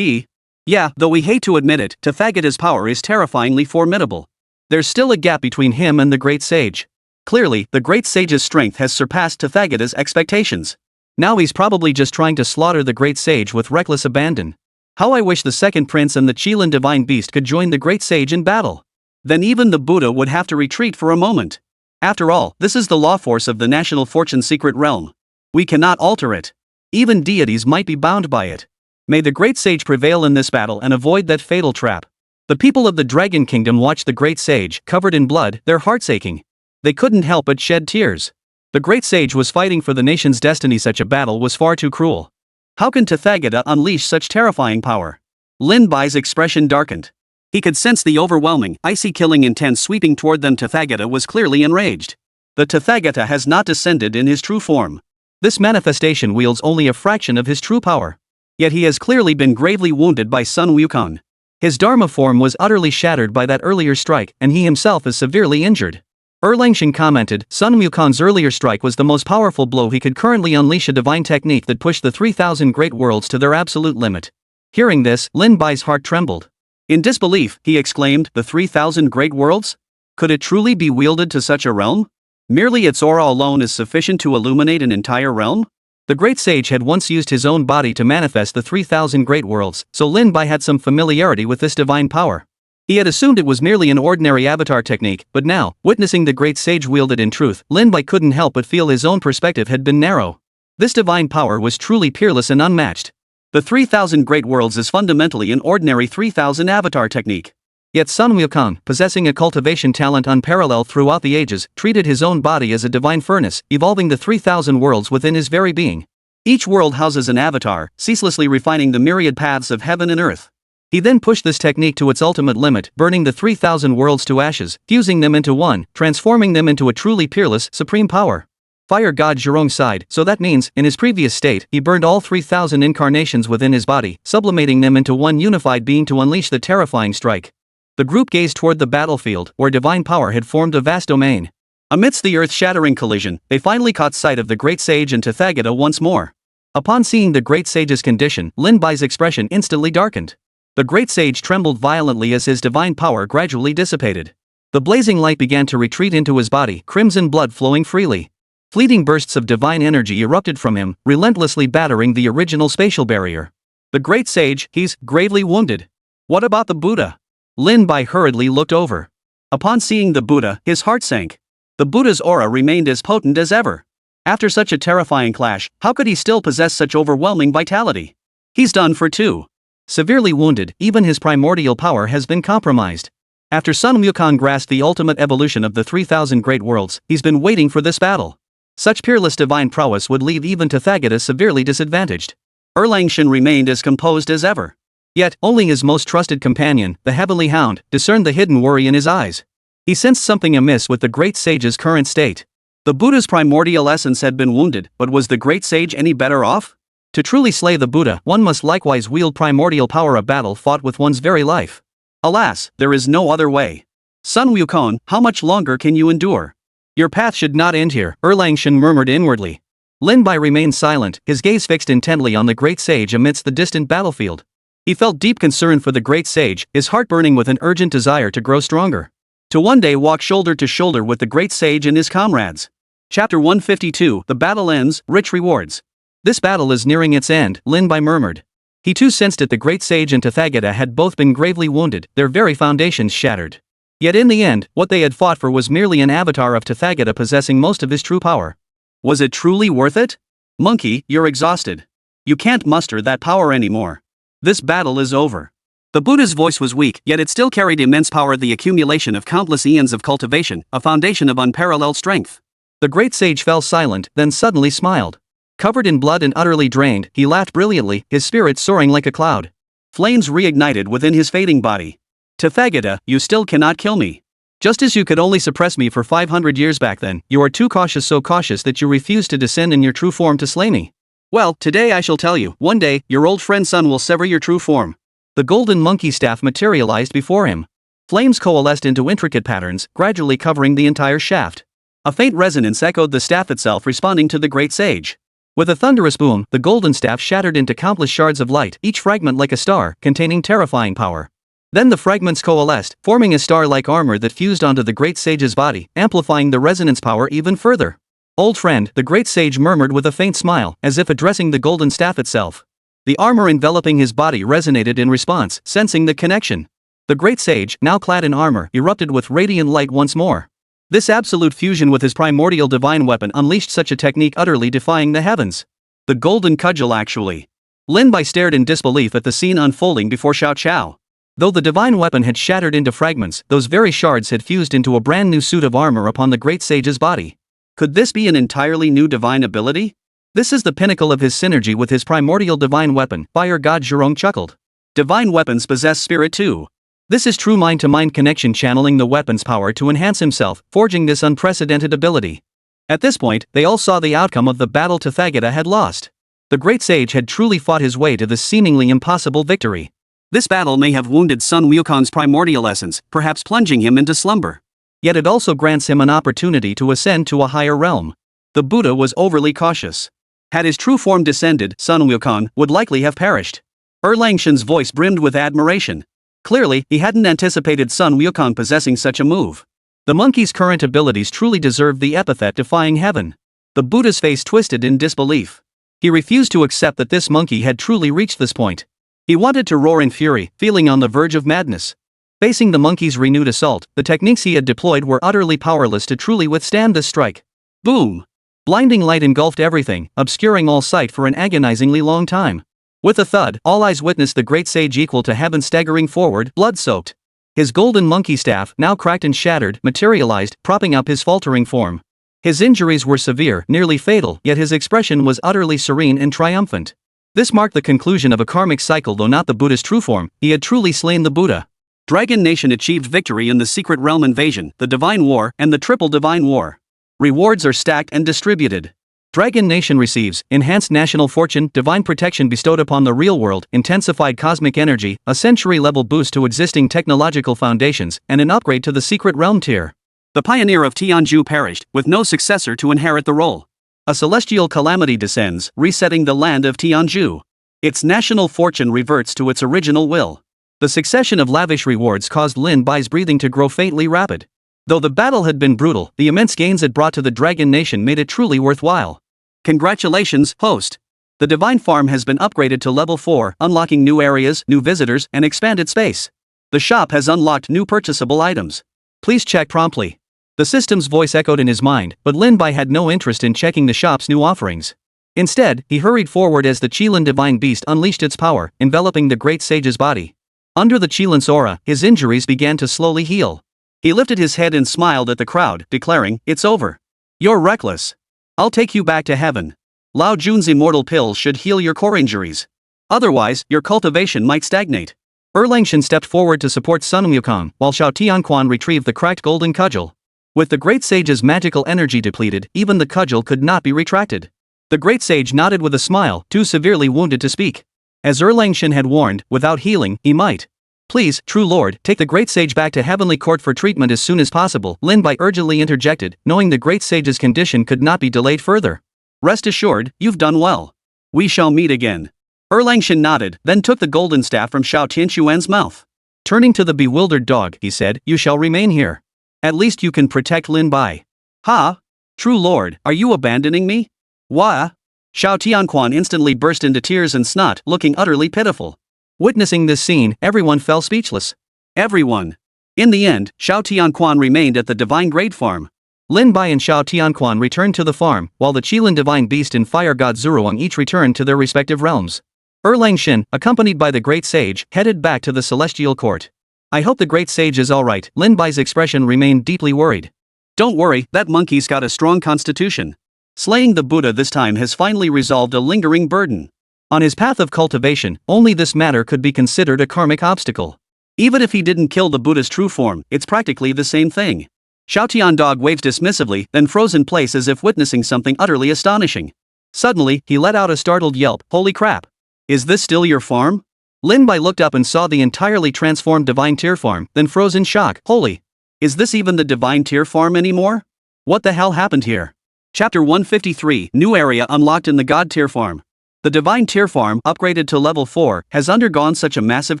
Yeah, though we hate to admit it, Tathagata's power is terrifyingly formidable. There's still a gap between him and the great sage. Clearly, the great sage's strength has surpassed Tathagata's expectations. Now he's probably just trying to slaughter the great sage with reckless abandon. How I wish the second prince and the Qilin divine beast could join the great sage in battle. Then even the Buddha would have to retreat for a moment. After all, this is the law force of the national fortune secret realm. We cannot alter it. Even deities might be bound by it. May the great sage prevail in this battle and avoid that fatal trap. The people of the Dragon Kingdom watched the great sage, covered in blood, their hearts aching. They couldn't help but shed tears. The great sage was fighting for the nation's destiny. Such a battle was far too cruel. How can Tathagata unleash such terrifying power? Lin Bai's expression darkened. He could sense the overwhelming, icy killing intent sweeping toward them. Tathagata was clearly enraged. The Tathagata has not descended in his true form. This manifestation wields only a fraction of his true power. Yet he has clearly been gravely wounded by Sun Wukong. His Dharma form was utterly shattered by that earlier strike, and he himself is severely injured. Erlangsheng commented, Sun Wukong's earlier strike was the most powerful blow. He could currently unleash a divine technique that pushed the 3,000 great worlds to their absolute limit. Hearing this, Lin Bai's heart trembled. In disbelief, he exclaimed, the 3,000 great worlds? Could it truly be wielded to such a realm? Merely its aura alone is sufficient to illuminate an entire realm? The great sage had once used his own body to manifest the 3,000 great worlds, so Lin Bai had some familiarity with this divine power. He had assumed it was merely an ordinary avatar technique, but now, witnessing the great sage wield it in truth, Lin Bai couldn't help but feel his own perspective had been narrow. This divine power was truly peerless and unmatched. The 3,000 great worlds is fundamentally an ordinary 3,000 avatar technique. Yet Sun Wukong, possessing a cultivation talent unparalleled throughout the ages, treated his own body as a divine furnace, evolving the 3,000 worlds within his very being. Each world houses an avatar, ceaselessly refining the myriad paths of heaven and earth. He then pushed this technique to its ultimate limit, burning the 3,000 worlds to ashes, fusing them into one, transforming them into a truly peerless, supreme power. Fire God Zhurong sighed, so that means, in his previous state, he burned all 3,000 incarnations within his body, sublimating them into one unified being to unleash the terrifying strike. The group gazed toward the battlefield, where divine power had formed a vast domain. Amidst the earth-shattering collision, they finally caught sight of the great sage and Tathagata once more. Upon seeing the great sage's condition, Lin Bai's expression instantly darkened. The great sage trembled violently as his divine power gradually dissipated. The blazing light began to retreat into his body, crimson blood flowing freely. Fleeting bursts of divine energy erupted from him, relentlessly battering the original spatial barrier. The great sage, he's gravely wounded. What about the Buddha? Lin Bai hurriedly looked over. Upon seeing the Buddha, his heart sank. The Buddha's aura remained as potent as ever. After such a terrifying clash, how could he still possess such overwhelming vitality? He's done for too. Severely wounded, even his primordial power has been compromised. After Sun Wukong grasped the ultimate evolution of the 3,000 great worlds, he's been waiting for this battle. Such peerless divine prowess would leave even Tathagata severely disadvantaged. Erlangsheng remained as composed as ever. Yet, only his most trusted companion, the Heavenly Hound, discerned the hidden worry in his eyes. He sensed something amiss with the great sage's current state. The Buddha's primordial essence had been wounded, but was the great sage any better off? To truly slay the Buddha, one must likewise wield primordial power, a battle fought with one's very life. Alas, there is no other way. Sun Wukong, how much longer can you endure? Your path should not end here, Erlangsheng murmured inwardly. Lin Bai remained silent, his gaze fixed intently on the great sage amidst the distant battlefield. He felt deep concern for the great sage, his heart burning with an urgent desire to grow stronger. To one day walk shoulder to shoulder with the great sage and his comrades. Chapter 152, The Battle Ends, Rich Rewards. This battle is nearing its end, Lin Bai murmured. He too sensed it. The great sage and Tathagata had both been gravely wounded, their very foundations shattered. Yet in the end, what they had fought for was merely an avatar of Tathagata possessing most of his true power. Was it truly worth it? Monkey, you're exhausted. You can't muster that power anymore. This battle is over. The Buddha's voice was weak, yet it still carried immense power, the accumulation of countless eons of cultivation, a foundation of unparalleled strength. The great sage fell silent, then suddenly smiled. Covered in blood and utterly drained, he laughed brilliantly, his spirit soaring like a cloud. Flames reignited within his fading body. Tathagata, you still cannot kill me. Just as you could only suppress me for 500 years back then, you are too cautious, so cautious that you refuse to descend in your true form to slay me. Well, today I shall tell you, one day, your old friend Sun will sever your true form. The golden monkey staff materialized before him. Flames coalesced into intricate patterns, gradually covering the entire shaft. A faint resonance echoed the staff itself, responding to the great sage. With a thunderous boom, the golden staff shattered into countless shards of light, each fragment like a star, containing terrifying power. Then the fragments coalesced, forming a star-like armor that fused onto the great sage's body, amplifying the resonance power even further. "Old friend," the great sage murmured with a faint smile, as if addressing the golden staff itself. The armor enveloping his body resonated in response, sensing the connection. The great sage, now clad in armor, erupted with radiant light once more. This absolute fusion with his primordial divine weapon unleashed such a technique utterly defying the heavens. The golden cudgel actually. Lin Bai stared in disbelief at the scene unfolding before Xiao Qiao. Though the divine weapon had shattered into fragments, those very shards had fused into a brand new suit of armor upon the great sage's body. Could this be an entirely new divine ability? This is the pinnacle of his synergy with his primordial divine weapon, Fire God Zhurong chuckled. Divine weapons possess spirit too. This is true mind-to-mind connection, channeling the weapon's power to enhance himself, forging this unprecedented ability. At this point, they all saw the outcome of the battle Tathagata had lost. The great sage had truly fought his way to this seemingly impossible victory. This battle may have wounded Sun Wukong's primordial essence, perhaps plunging him into slumber. Yet it also grants him an opportunity to ascend to a higher realm. The Buddha was overly cautious. Had his true form descended, Sun Wukong would likely have perished. Erlangshan's voice brimmed with admiration. Clearly, he hadn't anticipated Sun Wukong possessing such a move. The monkey's current abilities truly deserved the epithet defying heaven. The Buddha's face twisted in disbelief. He refused to accept that this monkey had truly reached this point. He wanted to roar in fury, feeling on the verge of madness. Facing the monkey's renewed assault, the techniques he had deployed were utterly powerless to truly withstand this strike. Boom! Blinding light engulfed everything, obscuring all sight for an agonizingly long time. With a thud, all eyes witnessed the great sage equal to heaven staggering forward, blood-soaked. His golden monkey staff, now cracked and shattered, materialized, propping up his faltering form. His injuries were severe, nearly fatal, yet his expression was utterly serene and triumphant. This marked the conclusion of a karmic cycle. Though not the Buddha's true form, he had truly slain the Buddha. Dragon Nation achieved victory in the Secret Realm Invasion, the Divine War, and the Triple Divine War. Rewards are stacked and distributed. Dragon Nation receives enhanced national fortune, divine protection bestowed upon the real world, intensified cosmic energy, a century-level boost to existing technological foundations, and an upgrade to the Secret Realm tier. The pioneer of Tianzhu perished, with no successor to inherit the role. A celestial calamity descends, resetting the land of Tianzhu. Its national fortune reverts to its original will. The succession of lavish rewards caused Lin Bai's breathing to grow faintly rapid. Though the battle had been brutal, the immense gains it brought to the Dragon Nation made it truly worthwhile. Congratulations, host. The Divine Farm has been upgraded to level 4, unlocking new areas, new visitors, and expanded space. The shop has unlocked new purchasable items. Please check promptly. The system's voice echoed in his mind, but Lin Bai had no interest in checking the shop's new offerings. Instead, he hurried forward as the Qilin Divine Beast unleashed its power, enveloping the great sage's body. Under the Qilin's aura, his injuries began to slowly heal. He lifted his head and smiled at the crowd, declaring, "It's over. You're reckless. I'll take you back to heaven. Lao Jun's immortal pill should heal your core injuries. Otherwise, your cultivation might stagnate." Erlangshan stepped forward to support Sun Wukong, while Xiao Tianquan retrieved the cracked golden cudgel. With the great sage's magical energy depleted, even the cudgel could not be retracted. The great sage nodded with a smile, too severely wounded to speak. As Erlangshan had warned, without healing, he might. "Please, true lord, take the great sage back to heavenly court for treatment as soon as possible," Lin Bai urgently interjected, knowing the great sage's condition could not be delayed further. "Rest assured, you've done well. We shall meet again." Erlangshan nodded, then took the golden staff from Xiao Tianquan's mouth. Turning to the bewildered dog, he said, "You shall remain here. At least you can protect Lin Bai." "Ha? True lord, are you abandoning me?" "Wah?" Xiao Tianquan instantly burst into tears and snot, looking utterly pitiful. Witnessing this scene, everyone fell speechless. Everyone. In the end, Xiao Tianquan remained at the Divine Grade Farm. Lin Bai and Xiao Tianquan returned to the farm, while the Qilin Divine Beast and Fire God Zhurong each returned to their respective realms. Erlangshan, accompanied by the Great Sage, headed back to the Celestial Court. "I hope the Great Sage is alright." Lin Bai's expression remained deeply worried. "Don't worry, that monkey's got a strong constitution. Slaying the Buddha this time has finally resolved a lingering burden." On his path of cultivation, only this matter could be considered a karmic obstacle. Even if he didn't kill the Buddha's true form, it's practically the same thing. Xiao Tiandog waved dismissively, then froze in place as if witnessing something utterly astonishing. Suddenly, he let out a startled yelp. "Holy crap! Is this still your farm?" Lin Bai looked up and saw the entirely transformed Divine Tier farm, then froze in shock. "Holy! Is this even the Divine Tier farm anymore?" What the hell happened here? Chapter 153, New Area Unlocked in the God Tier Farm. The Divine Tier Farm, upgraded to level 4, has undergone such a massive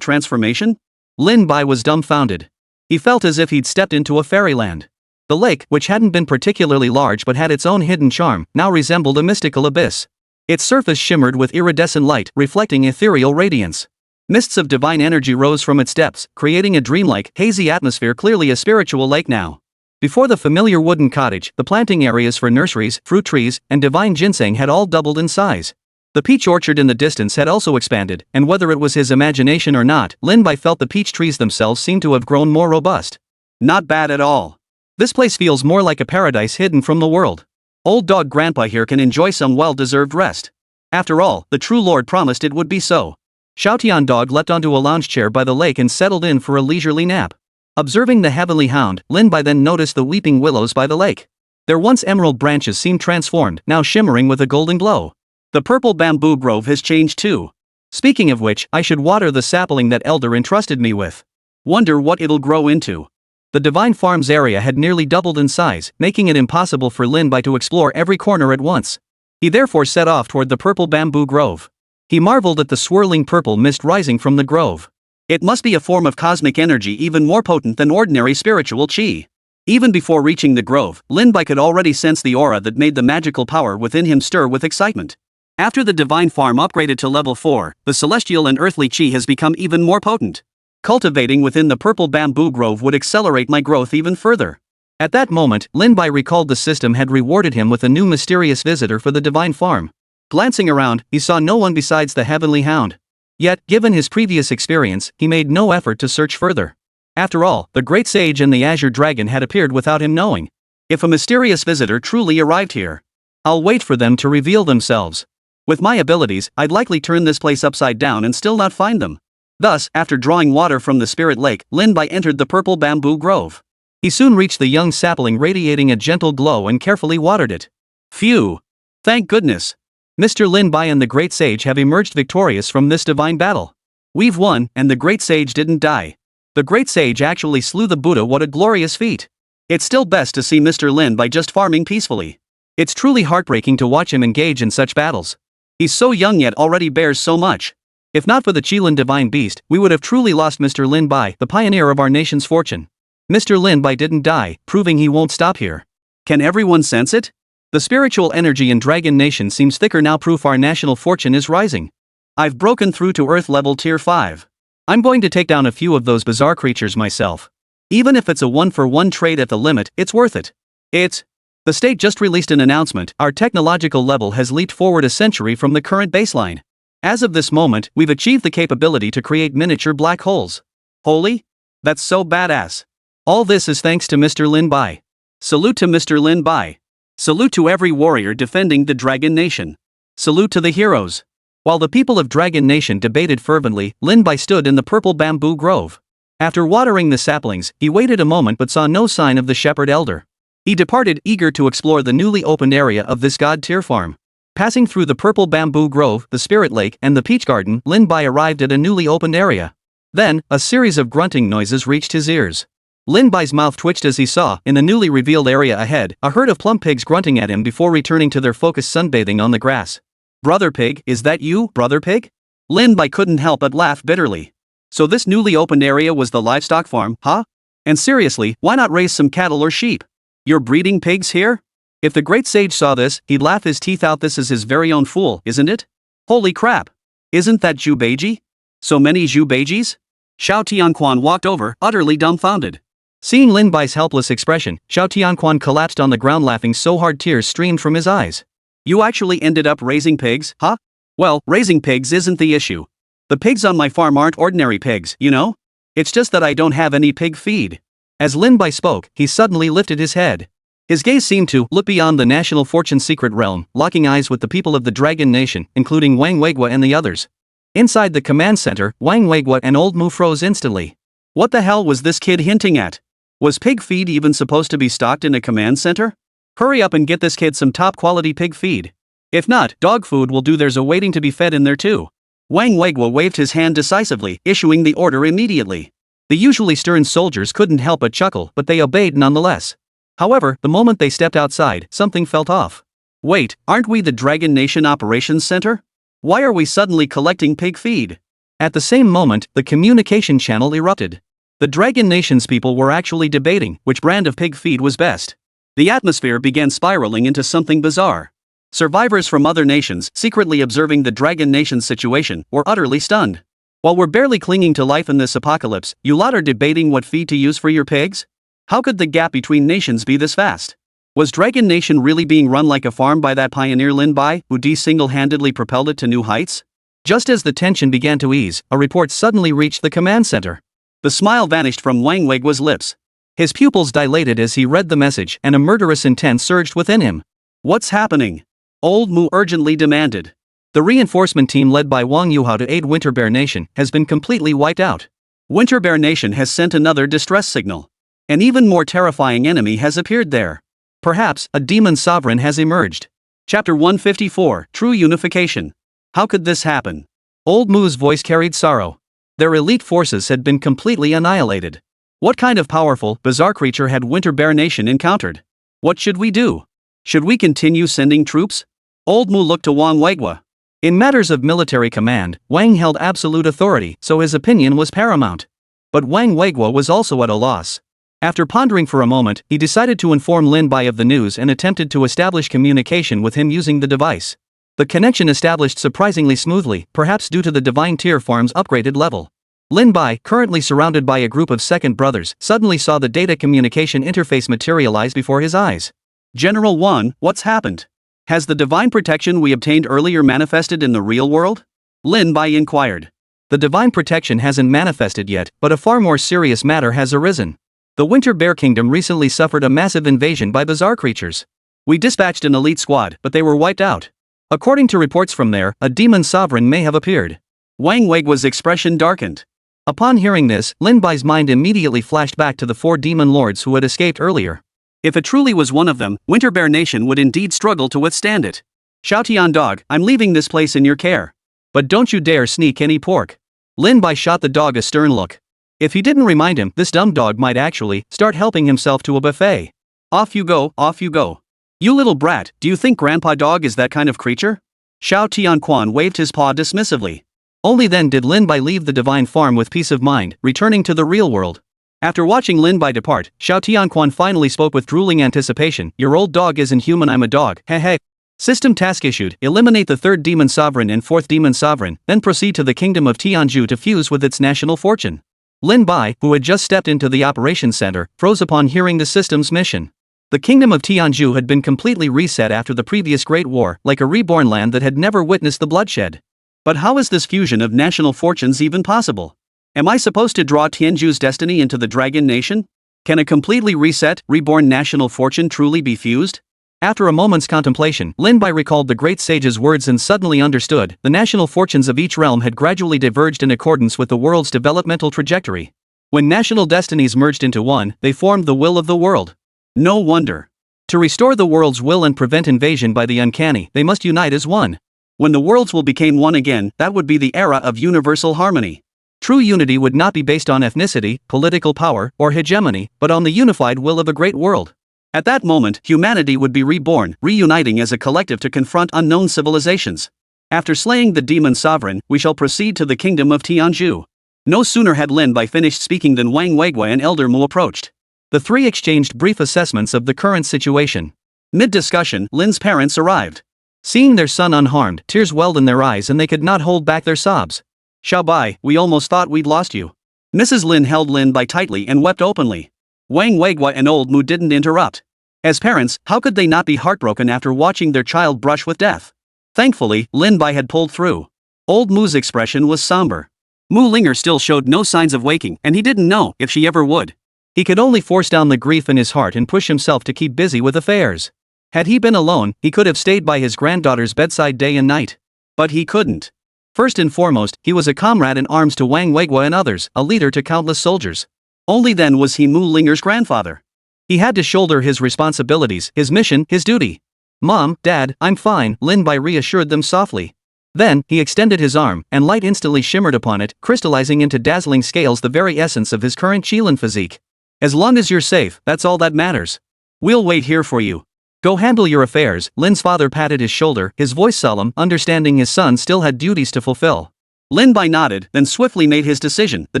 transformation? Lin Bai was dumbfounded. He felt as if he'd stepped into a fairyland. The lake, which hadn't been particularly large but had its own hidden charm, now resembled a mystical abyss. Its surface shimmered with iridescent light, reflecting ethereal radiance. Mists of divine energy rose from its depths, creating a dreamlike, hazy atmosphere, clearly a spiritual lake now. Before the familiar wooden cottage, the planting areas for nurseries, fruit trees, and divine ginseng had all doubled in size. The peach orchard in the distance had also expanded, and whether it was his imagination or not, Lin Bai felt the peach trees themselves seemed to have grown more robust. Not bad at all. This place feels more like a paradise hidden from the world. Old dog grandpa here can enjoy some well-deserved rest. After all, the true lord promised it would be so. Xiaotian dog leapt onto a lounge chair by the lake and settled in for a leisurely nap. Observing the heavenly hound, Lin Bai then noticed the weeping willows by the lake. Their once emerald branches seemed transformed, now shimmering with a golden glow. The purple bamboo grove has changed too. Speaking of which, I should water the sapling that elder entrusted me with. Wonder what it'll grow into. The Divine Farms area had nearly doubled in size, making it impossible for Lin Bai to explore every corner at once. He therefore set off toward the purple bamboo grove. He marveled at the swirling purple mist rising from the grove. It must be a form of cosmic energy even more potent than ordinary spiritual qi. Even before reaching the grove, Lin Bai could already sense the aura that made the magical power within him stir with excitement. After the Divine Farm upgraded to level 4, the celestial and earthly qi has become even more potent. Cultivating within the purple bamboo grove would accelerate my growth even further. At that moment, Lin Bai recalled the system had rewarded him with a new mysterious visitor for the Divine Farm. Glancing around, he saw no one besides the heavenly hound. Yet, given his previous experience, he made no effort to search further. After all, the Great Sage and the Azure Dragon had appeared without him knowing. If a mysterious visitor truly arrived here, I'll wait for them to reveal themselves. With my abilities, I'd likely turn this place upside down and still not find them. Thus, after drawing water from the spirit lake, Lin Bai entered the purple bamboo grove. He soon reached the young sapling radiating a gentle glow and carefully watered it. Phew! Thank goodness! Mr. Lin Bai and the Great Sage have emerged victorious from this divine battle. We've won, and the Great Sage didn't die. The Great Sage actually slew the Buddha. What a glorious feat! It's still best to see Mr. Lin Bai just farming peacefully. It's truly heartbreaking to watch him engage in such battles. He's so young yet already bears so much. If not for the Qilin divine beast, we would have truly lost Mr. Lin Bai, the pioneer of our nation's fortune. Mr. Lin Bai didn't die, proving he won't stop here. Can everyone sense it? The spiritual energy in Dragon Nation seems thicker now, proof our national fortune is rising. I've broken through to Earth level tier 5. I'm going to take down a few of those bizarre creatures myself. Even if it's a 1-for-1 trade at the limit, it's worth it. The state just released an announcement. Our technological level has leaped forward a century from the current baseline. As of this moment, we've achieved the capability to create miniature black holes. Holy? That's so badass. All this is thanks to Mr. Lin Bai. Salute to Mr. Lin Bai. Salute to every warrior defending the Dragon Nation. Salute to the heroes. While the people of Dragon Nation debated fervently, Lin Bai stood in the purple bamboo grove. After watering the saplings, he waited a moment but saw no sign of the shepherd elder. He departed, eager to explore the newly opened area of this god tier farm. Passing through the purple bamboo grove, the spirit lake, and the peach garden, Lin Bai arrived at a newly opened area. Then, a series of grunting noises reached his ears. Lin Bai's mouth twitched as he saw, in the newly revealed area ahead, a herd of plump pigs grunting at him before returning to their focused sunbathing on the grass. Brother Pig, is that you, Brother Pig? Lin Bai couldn't help but laugh bitterly. So this newly opened area was the livestock farm, huh? And seriously, why not raise some cattle or sheep? You're breeding pigs here? If the Great Sage saw this, he'd laugh his teeth out. This is his very own fool, isn't it? Holy crap! Isn't that Zhu Beiji? So many Zhu Beijis? Xiao Tianquan walked over, utterly dumbfounded. Seeing Lin Bai's helpless expression, Xiao Tianquan collapsed on the ground laughing so hard tears streamed from his eyes. You actually ended up raising pigs, huh? Well, raising pigs isn't the issue. The pigs on my farm aren't ordinary pigs, you know? It's just that I don't have any pig feed. As Lin Bai spoke, he suddenly lifted his head. His gaze seemed to look beyond the national fortune secret realm, locking eyes with the people of the Dragon Nation, including Wang Weigua and the others. Inside the command center, Wang Weigua and Old Mu froze instantly. What the hell was this kid hinting at? Was pig feed even supposed to be stocked in a command center? Hurry up and get this kid some top quality pig feed. If not, dog food will do. There's a waiting to be fed in there too. Wang Weigua waved his hand decisively, issuing the order immediately. The usually stern soldiers couldn't help but chuckle, but they obeyed nonetheless. However, the moment they stepped outside, something felt off. Wait, aren't we the Dragon Nation Operations Center? Why are we suddenly collecting pig feed? At the same moment, the communication channel erupted. The Dragon Nation's people were actually debating which brand of pig feed was best. The atmosphere began spiraling into something bizarre. Survivors from other nations, secretly observing the Dragon Nation's situation, were utterly stunned. While we're barely clinging to life in this apocalypse, you lot are debating what feed to use for your pigs? How could the gap between nations be this vast? Was Dragon Nation really being run like a farm by that pioneer Lin Bai, who single-handedly propelled it to new heights? Just as the tension began to ease, a report suddenly reached the command center. The smile vanished from Wang Weigua's lips. His pupils dilated as he read the message, and a murderous intent surged within him. What's happening? Old Mu urgently demanded. The reinforcement team led by Wang Yuhao to aid Winter Bear Nation has been completely wiped out. Winter Bear Nation has sent another distress signal. An even more terrifying enemy has appeared there. Perhaps a demon sovereign has emerged. Chapter 154, True Unification. How could this happen? Old Mu's voice carried sorrow. Their elite forces had been completely annihilated. What kind of powerful, bizarre creature had Winter Bear Nation encountered? What should we do? Should we continue sending troops? Old Mu looked to Wang Weigua. In matters of military command, Wang held absolute authority, so his opinion was paramount. But Wang Weigua was also at a loss. After pondering for a moment, he decided to inform Lin Bai of the news and attempted to establish communication with him using the device. The connection established surprisingly smoothly, perhaps due to the Divine Tier Farm's upgraded level. Lin Bai, currently surrounded by a group of second brothers, suddenly saw the data communication interface materialize before his eyes. General 1, what's happened? Has the divine protection we obtained earlier manifested in the real world? Lin Bai inquired. The divine protection hasn't manifested yet, but a far more serious matter has arisen. The Winter Bear Kingdom recently suffered a massive invasion by bizarre creatures. We dispatched an elite squad, but they were wiped out. According to reports from there, a demon sovereign may have appeared. Wang Weigua's expression darkened. Upon hearing this, Lin Bai's mind immediately flashed back to the 4 demon lords who had escaped earlier. If it truly was one of them, Winter Bear Nation would indeed struggle to withstand it. Xiaotian dog, I'm leaving this place in your care. But don't you dare sneak any pork. Lin Bai shot the dog a stern look. If he didn't remind him, this dumb dog might actually start helping himself to a buffet. Off you go, off you go. You little brat, do you think Grandpa Dog is that kind of creature? Xiao Tianquan waved his paw dismissively. Only then did Lin Bai leave the divine farm with peace of mind, returning to the real world. After watching Lin Bai depart, Xiao Tianquan finally spoke with drooling anticipation. Your old dog isn't human, I'm a dog, heh. System task issued, eliminate the 3rd demon sovereign and 4th demon sovereign, then proceed to the kingdom of Tianzhu to fuse with its national fortune. Lin Bai, who had just stepped into the operations center, froze upon hearing the system's mission. The kingdom of Tianzhu had been completely reset after the previous Great War, like a reborn land that had never witnessed the bloodshed. But how is this fusion of national fortunes even possible? Am I supposed to draw Tianzhu's destiny into the Dragon Nation? Can a completely reset, reborn national fortune truly be fused? After a moment's contemplation, Lin Bai recalled the great sage's words and suddenly understood. The national fortunes of each realm had gradually diverged in accordance with the world's developmental trajectory. When national destinies merged into one, they formed the will of the world. No wonder. To restore the world's will and prevent invasion by the uncanny, they must unite as one. When the worlds will become one again, that would be the era of universal harmony. True unity would not be based on ethnicity, political power, or hegemony, but on the unified will of a great world. At that moment, humanity would be reborn, reuniting as a collective to confront unknown civilizations. After slaying the demon sovereign, we shall proceed to the kingdom of Tianzhu. No sooner had Lin Bai finished speaking than Wang Weigua and Elder Mu approached. The 3 exchanged brief assessments of the current situation. Mid-discussion, Lin's parents arrived. Seeing their son unharmed, tears welled in their eyes and they could not hold back their sobs. Xiao Bai, we almost thought we'd lost you. Mrs. Lin held Lin Bai tightly and wept openly. Wang Weigua and Old Mu didn't interrupt. As parents, how could they not be heartbroken after watching their child brush with death? Thankfully, Lin Bai had pulled through. Old Mu's expression was somber. Mu Linger still showed no signs of waking, and he didn't know if she ever would. He could only force down the grief in his heart and push himself to keep busy with affairs. Had he been alone, he could have stayed by his granddaughter's bedside day and night. But he couldn't. First and foremost, he was a comrade in arms to Wang Weigua and others, a leader to countless soldiers. Only then was he Mu Linger's grandfather. He had to shoulder his responsibilities, his mission, his duty. Mom, Dad, I'm fine, Lin Bai reassured them softly. Then, he extended his arm, and light instantly shimmered upon it, crystallizing into dazzling scales the very essence of his current Qilin physique. As long as you're safe, that's all that matters. We'll wait here for you. Go handle your affairs. Lin's father patted his shoulder, his voice solemn, understanding his son still had duties to fulfill. Lin Bai nodded, then swiftly made his decision. The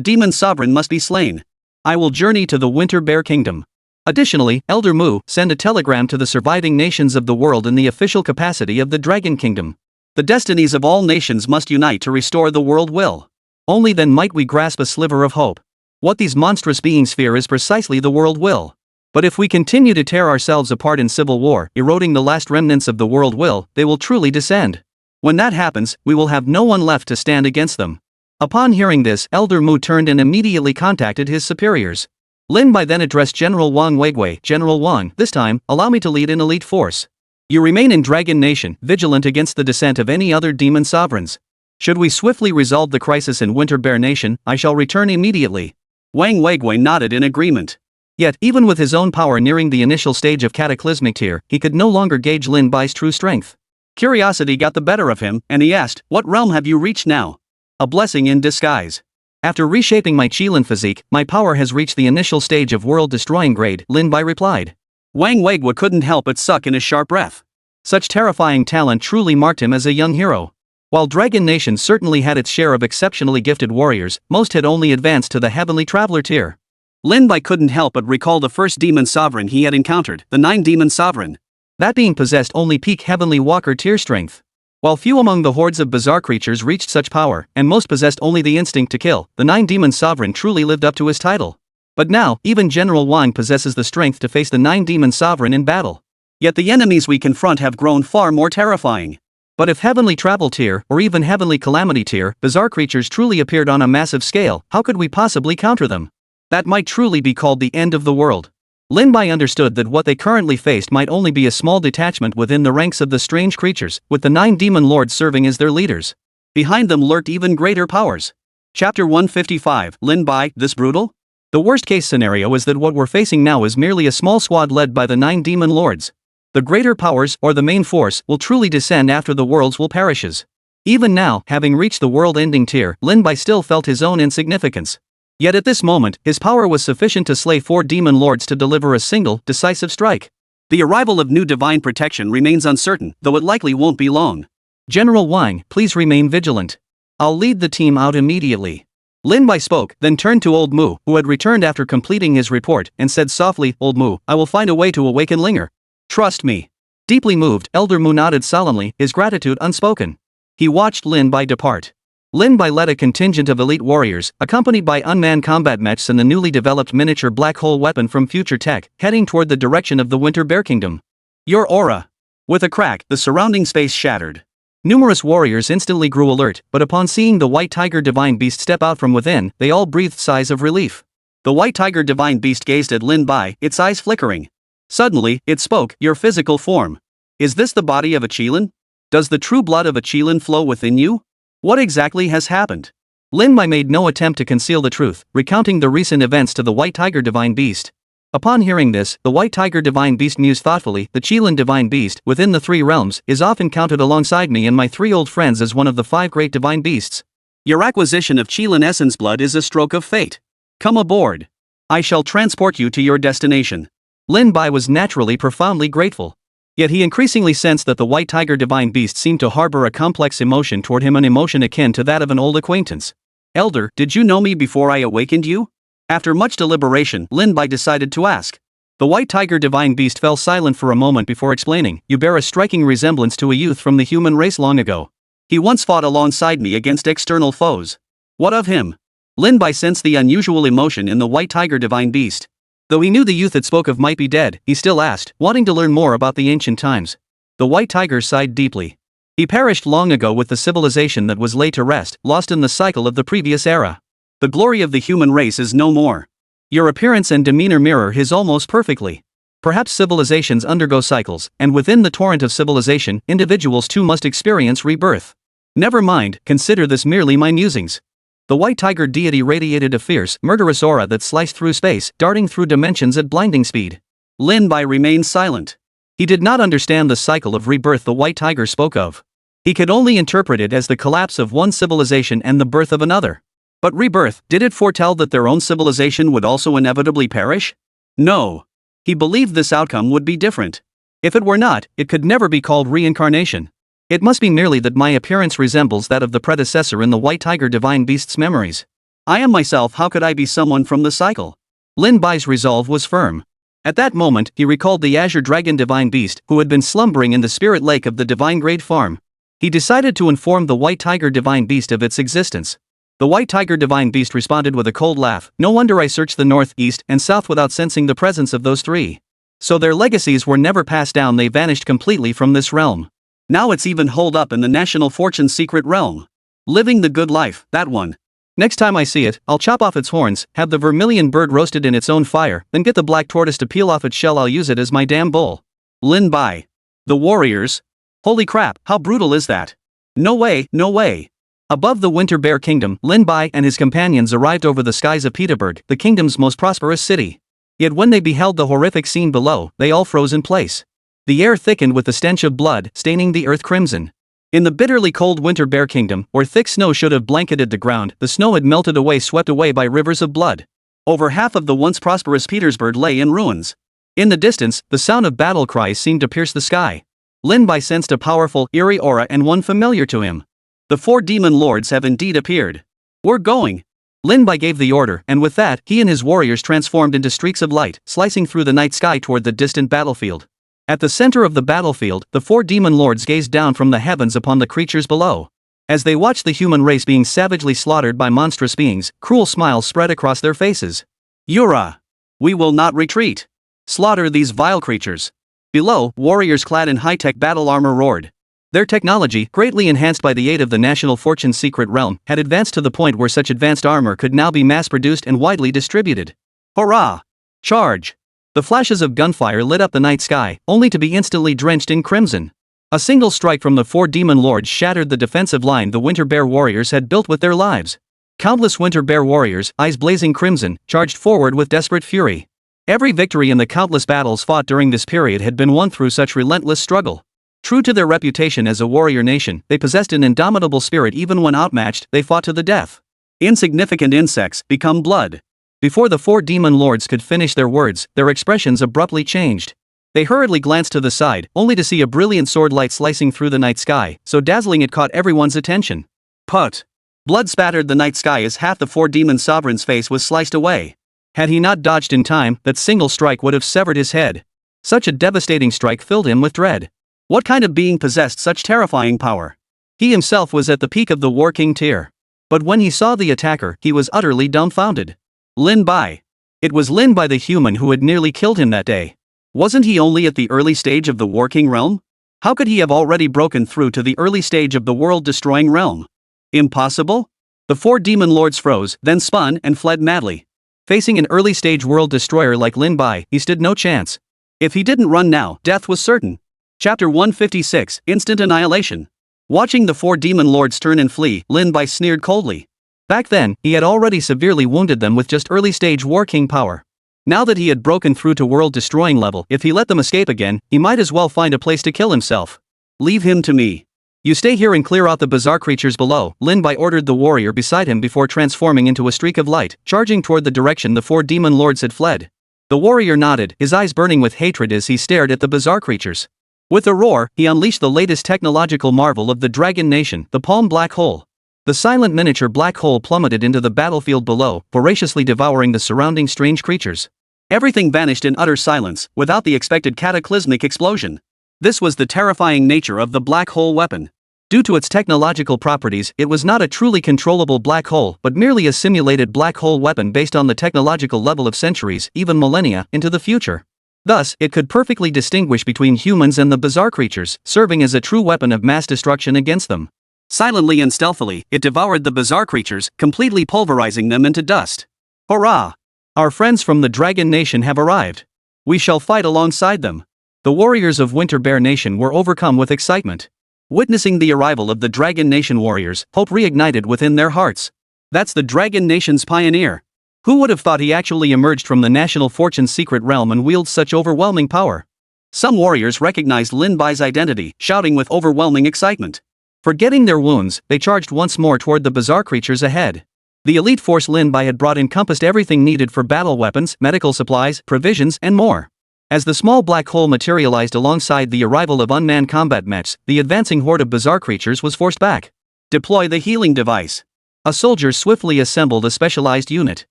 demon sovereign must be slain. I will journey to the Winter Bear Kingdom. Additionally, Elder Mu, send a telegram to the surviving nations of the world in the official capacity of the Dragon Kingdom. The destinies of all nations must unite to restore the world will. Only then might we grasp a sliver of hope. What these monstrous beings fear is precisely the world will. But if we continue to tear ourselves apart in civil war, eroding the last remnants of the world will, they will truly descend. When that happens, we will have no one left to stand against them. Upon hearing this, Elder Mu turned and immediately contacted his superiors. Lin Bai then addressed General Wang Weigui. General Wang, this time, allow me to lead an elite force. You remain in Dragon Nation, vigilant against the descent of any other demon sovereigns. Should we swiftly resolve the crisis in Winter Bear Nation, I shall return immediately. Wang Weigui nodded in agreement. Yet, even with his own power nearing the initial stage of cataclysmic tier, he could no longer gauge Lin Bai's true strength. Curiosity got the better of him, and he asked, "What realm have you reached now?" A blessing in disguise. After reshaping my Qilin physique, my power has reached the initial stage of world-destroying grade, Lin Bai replied. Wang Weigui couldn't help but suck in a sharp breath. Such terrifying talent truly marked him as a young hero. While Dragon Nation certainly had its share of exceptionally gifted warriors, most had only advanced to the Heavenly Traveler tier. Lin Bai couldn't help but recall the first demon sovereign he had encountered, the 9 demon sovereign. That being possessed only peak Heavenly Walker tier strength. While few among the hordes of bizarre creatures reached such power, and most possessed only the instinct to kill, the 9 demon sovereign truly lived up to his title. But now, even General Wang possesses the strength to face the 9 demon sovereign in battle. Yet the enemies we confront have grown far more terrifying. But if Heavenly Travel tier, or even Heavenly Calamity tier, bizarre creatures truly appeared on a massive scale, how could we possibly counter them? That might truly be called the end of the world. Lin Bai understood that what they currently faced might only be a small detachment within the ranks of the strange creatures, with the 9 demon lords serving as their leaders. Behind them lurked even greater powers. Chapter 155, Lin Bai, this brutal? The worst-case scenario is that what we're facing now is merely a small squad led by the 9 demon lords. The greater powers, or the main force, will truly descend after the worlds will perishes. Even now, having reached the world-ending tier, Lin Bai still felt his own insignificance. Yet at this moment, his power was sufficient to slay 4 demon lords to deliver a single, decisive strike. The arrival of new divine protection remains uncertain, though it likely won't be long. General Wang, please remain vigilant. I'll lead the team out immediately. Lin Bai spoke, then turned to Old Mu, who had returned after completing his report, and said softly, Old Mu, I will find a way to awaken Linger. Trust me. Deeply moved, Elder Mu nodded solemnly, his gratitude unspoken. He watched Lin Bai depart. Lin Bai led a contingent of elite warriors, accompanied by unmanned combat mechs and the newly developed miniature black hole weapon from Future Tech, heading toward the direction of the Winter Bear Kingdom. Your aura. With a crack, the surrounding space shattered. Numerous warriors instantly grew alert, but upon seeing the White Tiger Divine Beast step out from within, they all breathed sighs of relief. The White Tiger Divine Beast gazed at Lin Bai, its eyes flickering. Suddenly, it spoke, your physical form. Is this the body of a Qilin? Does the true blood of a Qilin flow within you? What exactly has happened? Lin Bai made no attempt to conceal the truth, recounting the recent events to the White Tiger Divine Beast. Upon hearing this, the White Tiger Divine Beast mused thoughtfully, the Qilin Divine Beast, within the 3 realms, is often counted alongside me and my 3 old friends as one of the 5 great divine beasts. Your acquisition of Qilin essence blood is a stroke of fate. Come aboard. I shall transport you to your destination. Lin Bai was naturally profoundly grateful. Yet he increasingly sensed that the White Tiger Divine Beast seemed to harbor a complex emotion toward him, an emotion akin to that of an old acquaintance. Elder, did you know me before I awakened you? After much deliberation, Lin Bai decided to ask. The White Tiger Divine Beast fell silent for a moment before explaining, you bear a striking resemblance to a youth from the human race long ago. He once fought alongside me against external foes. What of him? Lin Bai sensed the unusual emotion in the White Tiger Divine Beast. Though he knew the youth it spoke of might be dead, he still asked, wanting to learn more about the ancient times. The White Tiger sighed deeply. He perished long ago with the civilization that was laid to rest, lost in the cycle of the previous era. The glory of the human race is no more. Your appearance and demeanor mirror his almost perfectly. Perhaps civilizations undergo cycles, and within the torrent of civilization, individuals too must experience rebirth. Never mind, consider this merely my musings. The White Tiger deity radiated a fierce, murderous aura that sliced through space, darting through dimensions at blinding speed. Lin Bai remained silent. He did not understand the cycle of rebirth the White Tiger spoke of. He could only interpret it as the collapse of one civilization and the birth of another. But rebirth, did it foretell that their own civilization would also inevitably perish? No. He believed this outcome would be different. If it were not, it could never be called reincarnation. It must be merely that my appearance resembles that of the predecessor in the White Tiger Divine Beast's memories. I am myself, how could I be someone from the cycle? Lin Bai's resolve was firm. At that moment, he recalled the Azure Dragon Divine Beast, who had been slumbering in the spirit lake of the Divine Grade Farm. He decided to inform the White Tiger Divine Beast of its existence. The White Tiger Divine Beast responded with a cold laugh. No wonder I searched the north, east, and south without sensing the presence of those three. So their legacies were never passed down, they vanished completely from this realm. Now it's even holed up in the National Fortune Secret Realm. Living the good life, that one. Next time I see it, I'll chop off its horns, have the vermilion bird roasted in its own fire, then get the black tortoise to peel off its shell. I'll use it as my damn bull. Lin Bai. The warriors? Holy crap, how brutal is that? No way, no way. Above the Winter Bear Kingdom, Lin Bai and his companions arrived over the skies of Peterburg, the kingdom's most prosperous city. Yet when they beheld the horrific scene below, they all froze in place. The air thickened with the stench of blood, staining the earth crimson. In the bitterly cold Winter Bear Kingdom, where thick snow should have blanketed the ground, the snow had melted away, swept away by rivers of blood. Over half of the once prosperous Petersburg lay in ruins. In the distance, the sound of battle cries seemed to pierce the sky. Lin Bai sensed a powerful, eerie aura, and one familiar to him. The 4 demon lords have indeed appeared. We're going. Lin Bai gave the order, and with that, he and his warriors transformed into streaks of light, slicing through the night sky toward the distant battlefield. At the center of the battlefield, the 4 demon lords gazed down from the heavens upon the creatures below. As they watched the human race being savagely slaughtered by monstrous beings, cruel smiles spread across their faces. Yura! We will not retreat. Slaughter these vile creatures. Below, warriors clad in high-tech battle armor roared. Their technology, greatly enhanced by the aid of the National Fortune Secret Realm, had advanced to the point where such advanced armor could now be mass-produced and widely distributed. Hurrah! Charge! The flashes of gunfire lit up the night sky, only to be instantly drenched in crimson. A single strike from the 4 demon lords shattered the defensive line the Winter Bear warriors had built with their lives. Countless Winter Bear warriors, eyes blazing crimson, charged forward with desperate fury. Every victory in the countless battles fought during this period had been won through such relentless struggle. True to their reputation as a warrior nation, they possessed an indomitable spirit. Even when outmatched, they fought to the death. Insignificant insects become blood. Before the 4 demon lords could finish their words, their expressions abruptly changed. They hurriedly glanced to the side, only to see a brilliant sword light slicing through the night sky, so dazzling it caught everyone's attention. Put! Blood spattered the night sky as half the 4 demon sovereign's face was sliced away. Had he not dodged in time, that single strike would have severed his head. Such a devastating strike filled him with dread. What kind of being possessed such terrifying power? He himself was at the peak of the War King tier. But when he saw the attacker, he was utterly dumbfounded. Lin Bai. It was Lin Bai the human who had nearly killed him that day. Wasn't he only at the early stage of the War King realm? How could he have already broken through to the early stage of the world-destroying realm? Impossible? The 4 demon lords froze, then spun and fled madly. Facing an early-stage world destroyer like Lin Bai, he stood no chance. If he didn't run now, death was certain. Chapter 156, Instant Annihilation. Watching the 4 demon lords turn and flee, Lin Bai sneered coldly. Back then, he had already severely wounded them with just early-stage War King power. Now that he had broken through to world-destroying level, if he let them escape again, he might as well find a place to kill himself. Leave him to me. You stay here and clear out the bizarre creatures below, Lin Bai ordered the warrior beside him before transforming into a streak of light, charging toward the direction the 4 demon lords had fled. The warrior nodded, his eyes burning with hatred as he stared at the bizarre creatures. With a roar, he unleashed the latest technological marvel of the Dragon Nation, the Palm Black Hole. The silent miniature black hole plummeted into the battlefield below, voraciously devouring the surrounding strange creatures. Everything vanished in utter silence, without the expected cataclysmic explosion. This was the terrifying nature of the black hole weapon. Due to its technological properties, it was not a truly controllable black hole, but merely a simulated black hole weapon based on the technological level of centuries, even millennia, into the future. Thus, it could perfectly distinguish between humans and the bizarre creatures, serving as a true weapon of mass destruction against them. Silently and stealthily, it devoured the bizarre creatures, completely pulverizing them into dust. Hurrah! Our friends from the Dragon Nation have arrived. We shall fight alongside them. The warriors of Winter Bear Nation were overcome with excitement. Witnessing the arrival of the Dragon Nation warriors, hope reignited within their hearts. That's the Dragon Nation's pioneer. Who would have thought he actually emerged from the National Fortune Secret Realm and wields such overwhelming power? Some warriors recognized Lin Bai's identity, shouting with overwhelming excitement. Forgetting their wounds, they charged once more toward the bizarre creatures ahead. The elite force Lin Bai had brought encompassed everything needed for battle weapons, medical supplies, provisions, and more. As the small black hole materialized alongside the arrival of unmanned combat mechs, the advancing horde of bizarre creatures was forced back. Deploy the healing device. A soldier swiftly assembled a specialized unit.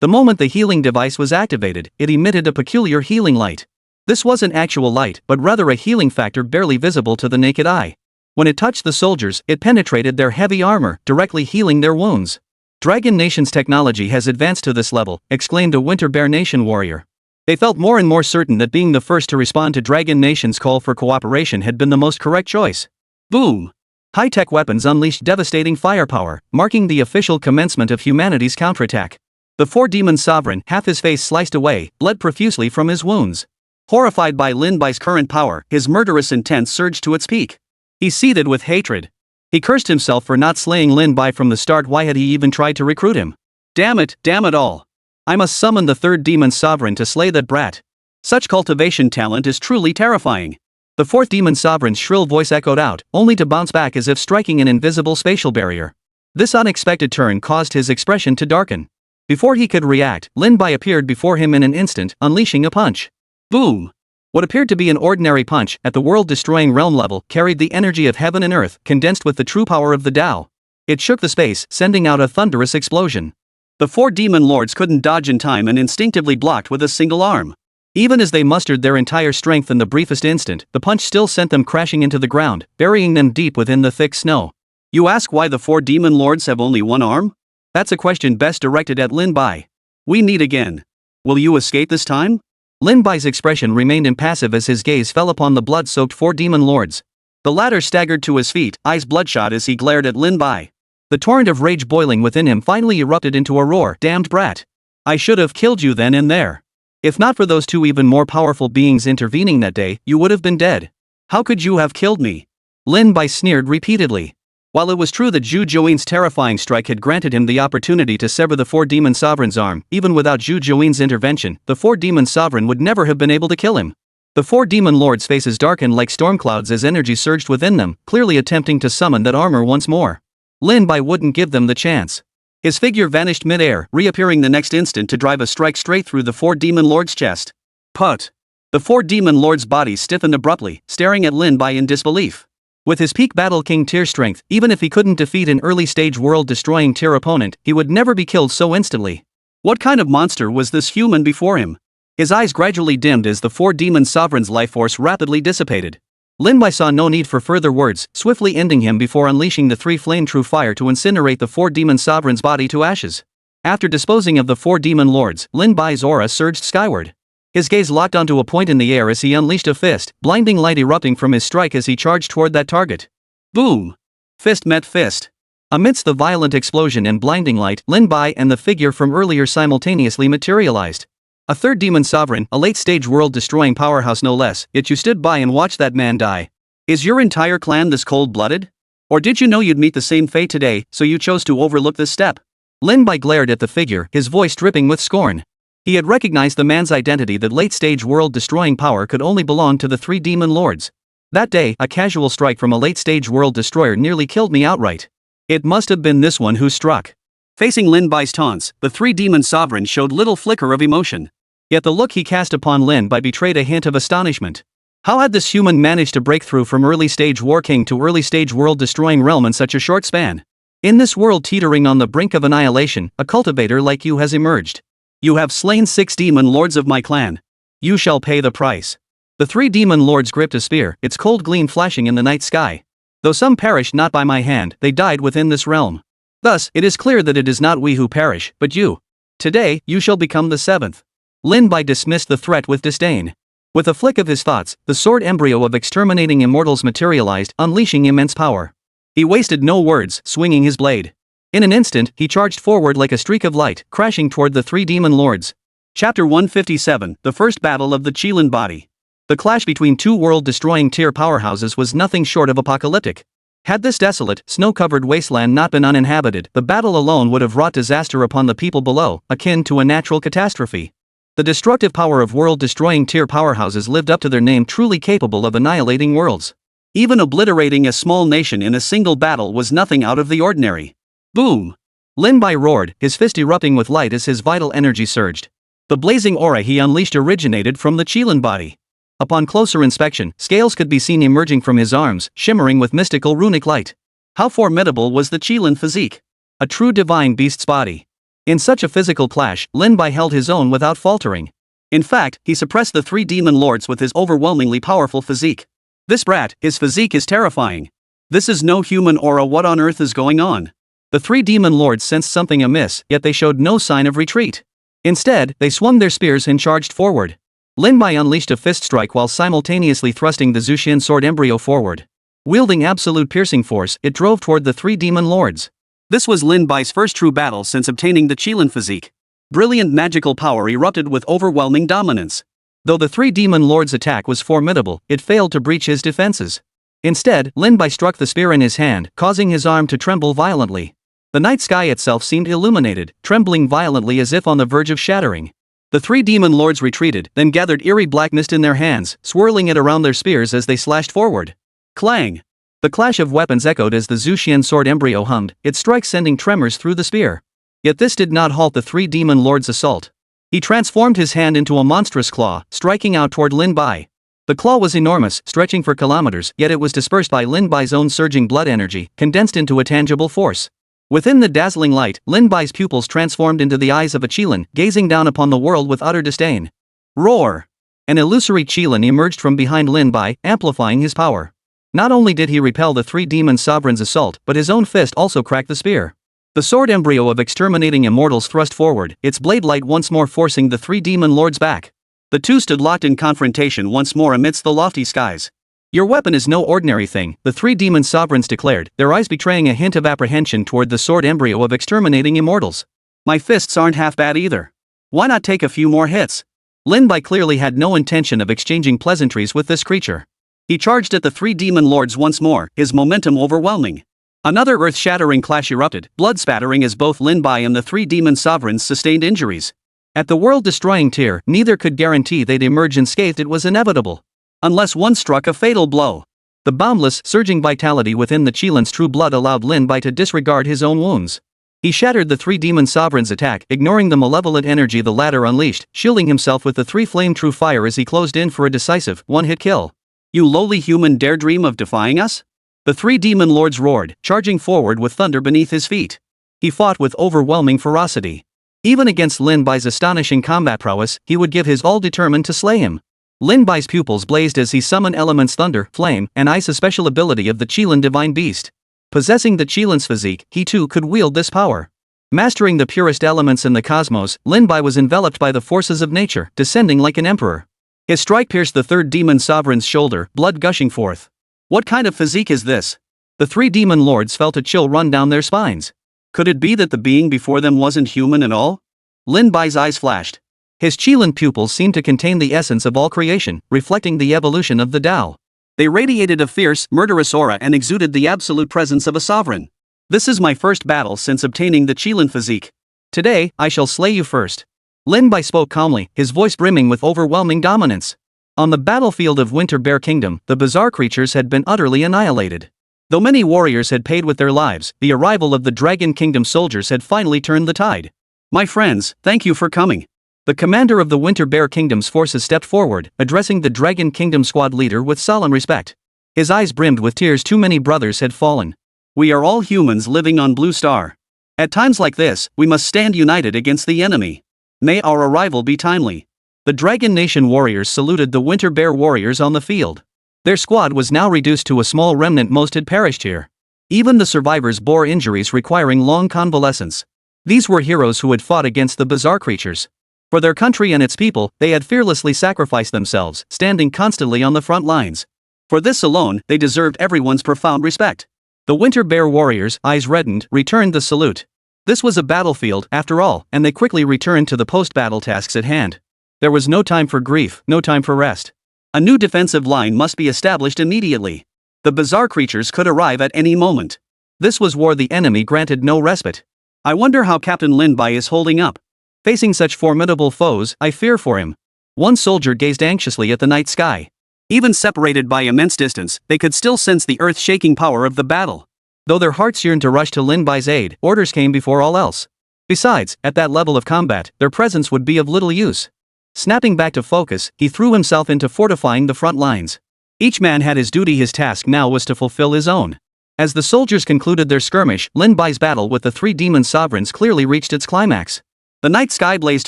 The moment the healing device was activated, it emitted a peculiar healing light. This wasn't actual light, but rather a healing factor barely visible to the naked eye. When it touched the soldiers, it penetrated their heavy armor, directly healing their wounds. Dragon Nation's technology has advanced to this level, exclaimed a Winter Bear Nation warrior. They felt more and more certain that being the first to respond to Dragon Nation's call for cooperation had been the most correct choice. Boom! High-tech weapons unleashed devastating firepower, marking the official commencement of humanity's counterattack. The four-demon sovereign, half his face sliced away, bled profusely from his wounds. Horrified by Lin Bai's current power, his murderous intent surged to its peak. He seethed with hatred. He cursed himself for not slaying Lin Bai from the start. Why had he even tried to recruit him? Damn it all. I must summon the third demon sovereign to slay that brat. Such cultivation talent is truly terrifying. The fourth demon sovereign's shrill voice echoed out, only to bounce back as if striking an invisible spatial barrier. This unexpected turn caused his expression to darken. Before he could react, Lin Bai appeared before him in an instant, unleashing a punch. Boom! What appeared to be an ordinary punch, at the world-destroying realm level, carried the energy of heaven and earth, condensed with the true power of the Tao. It shook the space, sending out a thunderous explosion. The four demon lords couldn't dodge in time and instinctively blocked with a single arm. Even as they mustered their entire strength in the briefest instant, the punch still sent them crashing into the ground, burying them deep within the thick snow. You ask why the four demon lords have only one arm? That's a question best directed at Lin Bai. We meet again. Will you escape this time? Lin Bai's expression remained impassive as his gaze fell upon the blood-soaked four demon lords. The latter staggered to his feet, eyes bloodshot as he glared at Lin Bai. The torrent of rage boiling within him finally erupted into a roar. Damned brat! I should have killed you then and there. If not for those two even more powerful beings intervening that day, you would have been dead. How could you have killed me? Lin Bai sneered repeatedly. While it was true that Zhu Jiuyin's terrifying strike had granted him the opportunity to sever the four demon sovereign's arm, even without Zhu Jiuyin's intervention, the four demon sovereign would never have been able to kill him. The four demon lords' faces darkened like storm clouds as energy surged within them, clearly attempting to summon that armor once more. Lin Bai wouldn't give them the chance. His figure vanished mid-air, reappearing the next instant to drive a strike straight through the four demon lords' chest. Put! The four demon lords' bodies stiffened abruptly, staring at Lin Bai in disbelief. With his peak Battle King tier strength, even if he couldn't defeat an early-stage world-destroying tier opponent, he would never be killed so instantly. What kind of monster was this human before him? His eyes gradually dimmed as the four demon sovereign's life force rapidly dissipated. Lin Bai saw no need for further words, swiftly ending him before unleashing the three flame true fire to incinerate the four demon sovereign's body to ashes. After disposing of the four demon lords, Lin Bai's aura surged skyward. His gaze locked onto a point in the air as he unleashed a fist, blinding light erupting from his strike as he charged toward that target. Boom! Fist met fist. Amidst the violent explosion and blinding light, Lin Bai and the figure from earlier simultaneously materialized. A third demon sovereign, a late-stage world-destroying powerhouse no less, yet you stood by and watched that man die. Is your entire clan this cold-blooded? Or did you know you'd meet the same fate today, so you chose to overlook this step? Lin Bai glared at the figure, his voice dripping with scorn. He had recognized the man's identity that late-stage world-destroying power could only belong to the three demon lords. That day, a casual strike from a late-stage world destroyer nearly killed me outright. It must have been this one who struck. Facing Lin Bai's taunts, the three demon sovereigns showed little flicker of emotion. Yet the look he cast upon Lin Bai betrayed a hint of astonishment. How had this human managed to break through from early-stage war king to early-stage world-destroying realm in such a short span? In this world teetering on the brink of annihilation, a cultivator like you has emerged. You have slain 6 demon lords of my clan. You shall pay the price. The 3 demon lords gripped a spear, its cold gleam flashing in the night sky. Though some perished not by my hand, they died within this realm. Thus, it is clear that it is not we who perish, but you. Today, you shall become the 7th. Lin Bai dismissed the threat with disdain. With a flick of his thoughts, the sword embryo of exterminating immortals materialized, unleashing immense power. He wasted no words, swinging his blade. In an instant, he charged forward like a streak of light, crashing toward the 3 demon lords. Chapter 157, The First Battle of the Qilin Body. The clash between 2 world-destroying tier powerhouses was nothing short of apocalyptic. Had this desolate, snow-covered wasteland not been uninhabited, the battle alone would have wrought disaster upon the people below, akin to a natural catastrophe. The destructive power of world-destroying tier powerhouses lived up to their name, truly capable of annihilating worlds. Even obliterating a small nation in a single battle was nothing out of the ordinary. Boom! Lin Bai roared, his fist erupting with light as his vital energy surged. The blazing aura he unleashed originated from the Qilin body. Upon closer inspection, scales could be seen emerging from his arms, shimmering with mystical runic light. How formidable was the Qilin physique! A true divine beast's body. In such a physical clash, Lin Bai held his own without faltering. In fact, he suppressed the three demon lords with his overwhelmingly powerful physique. This brat, his physique is terrifying. This is no human aura, what on earth is going on? The three demon lords sensed something amiss, yet they showed no sign of retreat. Instead, they swung their spears and charged forward. Lin Bai unleashed a fist strike while simultaneously thrusting the Zuxian sword embryo forward. Wielding absolute piercing force, it drove toward the three demon lords. This was Lin Bai's first true battle since obtaining the Qilin physique. Brilliant magical power erupted with overwhelming dominance. Though the three demon lords' attack was formidable, it failed to breach his defenses. Instead, Lin Bai struck the spear in his hand, causing his arm to tremble violently. The night sky itself seemed illuminated, trembling violently as if on the verge of shattering. The three demon lords retreated, then gathered eerie black mist in their hands, swirling it around their spears as they slashed forward. Clang! The clash of weapons echoed as the Zuxian sword embryo hummed, its strike sending tremors through the spear. Yet this did not halt the three demon lords' assault. He transformed his hand into a monstrous claw, striking out toward Lin Bai. The claw was enormous, stretching for kilometers, yet it was dispersed by Lin Bai's own surging blood energy, condensed into a tangible force. Within the dazzling light, Lin Bai's pupils transformed into the eyes of a Qilin, gazing down upon the world with utter disdain. Roar! An illusory Qilin emerged from behind Lin Bai, amplifying his power. Not only did he repel the three demon sovereigns' assault, but his own fist also cracked the spear. The sword embryo of exterminating immortals thrust forward, its blade light once more forcing the three demon lords back. The two stood locked in confrontation once more amidst the lofty skies. Your weapon is no ordinary thing, the three demon sovereigns declared, their eyes betraying a hint of apprehension toward the sword embryo of exterminating immortals. My fists aren't half bad either. Why not take a few more hits? Lin Bai clearly had no intention of exchanging pleasantries with this creature. He charged at the three demon lords once more, his momentum overwhelming. Another earth-shattering clash erupted, blood spattering as both Lin Bai and the three demon sovereigns sustained injuries. At the world-destroying tier, neither could guarantee they'd emerge unscathed. It was inevitable. Unless one struck a fatal blow. The boundless, surging vitality within the Qilin's true blood allowed Lin Bai to disregard his own wounds. He shattered the three demon sovereigns' attack, ignoring the malevolent energy the latter unleashed, shielding himself with the three flame true fire as he closed in for a decisive, one-hit kill. You lowly human dare dream of defying us? The three demon lords roared, charging forward with thunder beneath his feet. He fought with overwhelming ferocity. Even against Lin Bai's astonishing combat prowess, he would give his all, determined to slay him. Lin Bai's pupils blazed as he summoned elements thunder, flame, and ice, a special ability of the Qilin divine beast. Possessing the Qilin's physique, he too could wield this power. Mastering the purest elements in the cosmos, Lin Bai was enveloped by the forces of nature, descending like an emperor. His strike pierced the third demon sovereign's shoulder, blood gushing forth. What kind of physique is this? The three demon lords felt a chill run down their spines. Could it be that the being before them wasn't human at all? Lin Bai's eyes flashed. His Qilin pupils seemed to contain the essence of all creation, reflecting the evolution of the Tao. They radiated a fierce, murderous aura and exuded the absolute presence of a sovereign. This is my first battle since obtaining the Qilin physique. Today, I shall slay you first. Lin Bai spoke calmly, his voice brimming with overwhelming dominance. On the battlefield of Winter Bear Kingdom, the bizarre creatures had been utterly annihilated. Though many warriors had paid with their lives, the arrival of the Dragon Kingdom soldiers had finally turned the tide. My friends, thank you for coming. The commander of the Winter Bear Kingdom's forces stepped forward, addressing the Dragon Kingdom squad leader with solemn respect. His eyes brimmed with tears. Too many brothers had fallen. We are all humans living on Blue Star. At times like this, we must stand united against the enemy. May our arrival be timely. The Dragon Nation warriors saluted the Winter Bear warriors on the field. Their squad was now reduced to a small remnant. Most had perished here. Even the survivors bore injuries requiring long convalescence. These were heroes who had fought against the bizarre creatures. For their country and its people, they had fearlessly sacrificed themselves, standing constantly on the front lines. For this alone, they deserved everyone's profound respect. The Winter Bear warriors, eyes reddened, returned the salute. This was a battlefield, after all, and they quickly returned to the post-battle tasks at hand. There was no time for grief, no time for rest. A new defensive line must be established immediately. The bizarre creatures could arrive at any moment. This was war. The enemy granted no respite. I wonder how Captain Lin Bai is holding up. Facing such formidable foes, I fear for him. One soldier gazed anxiously at the night sky. Even separated by immense distance, they could still sense the earth-shaking power of the battle. Though their hearts yearned to rush to Lin Bai's aid, orders came before all else. Besides, at that level of combat, their presence would be of little use. Snapping back to focus, he threw himself into fortifying the front lines. Each man had his duty, his task now was to fulfill his own. As the soldiers concluded their skirmish, Lin Bai's battle with the three demon sovereigns clearly reached its climax. The night sky blazed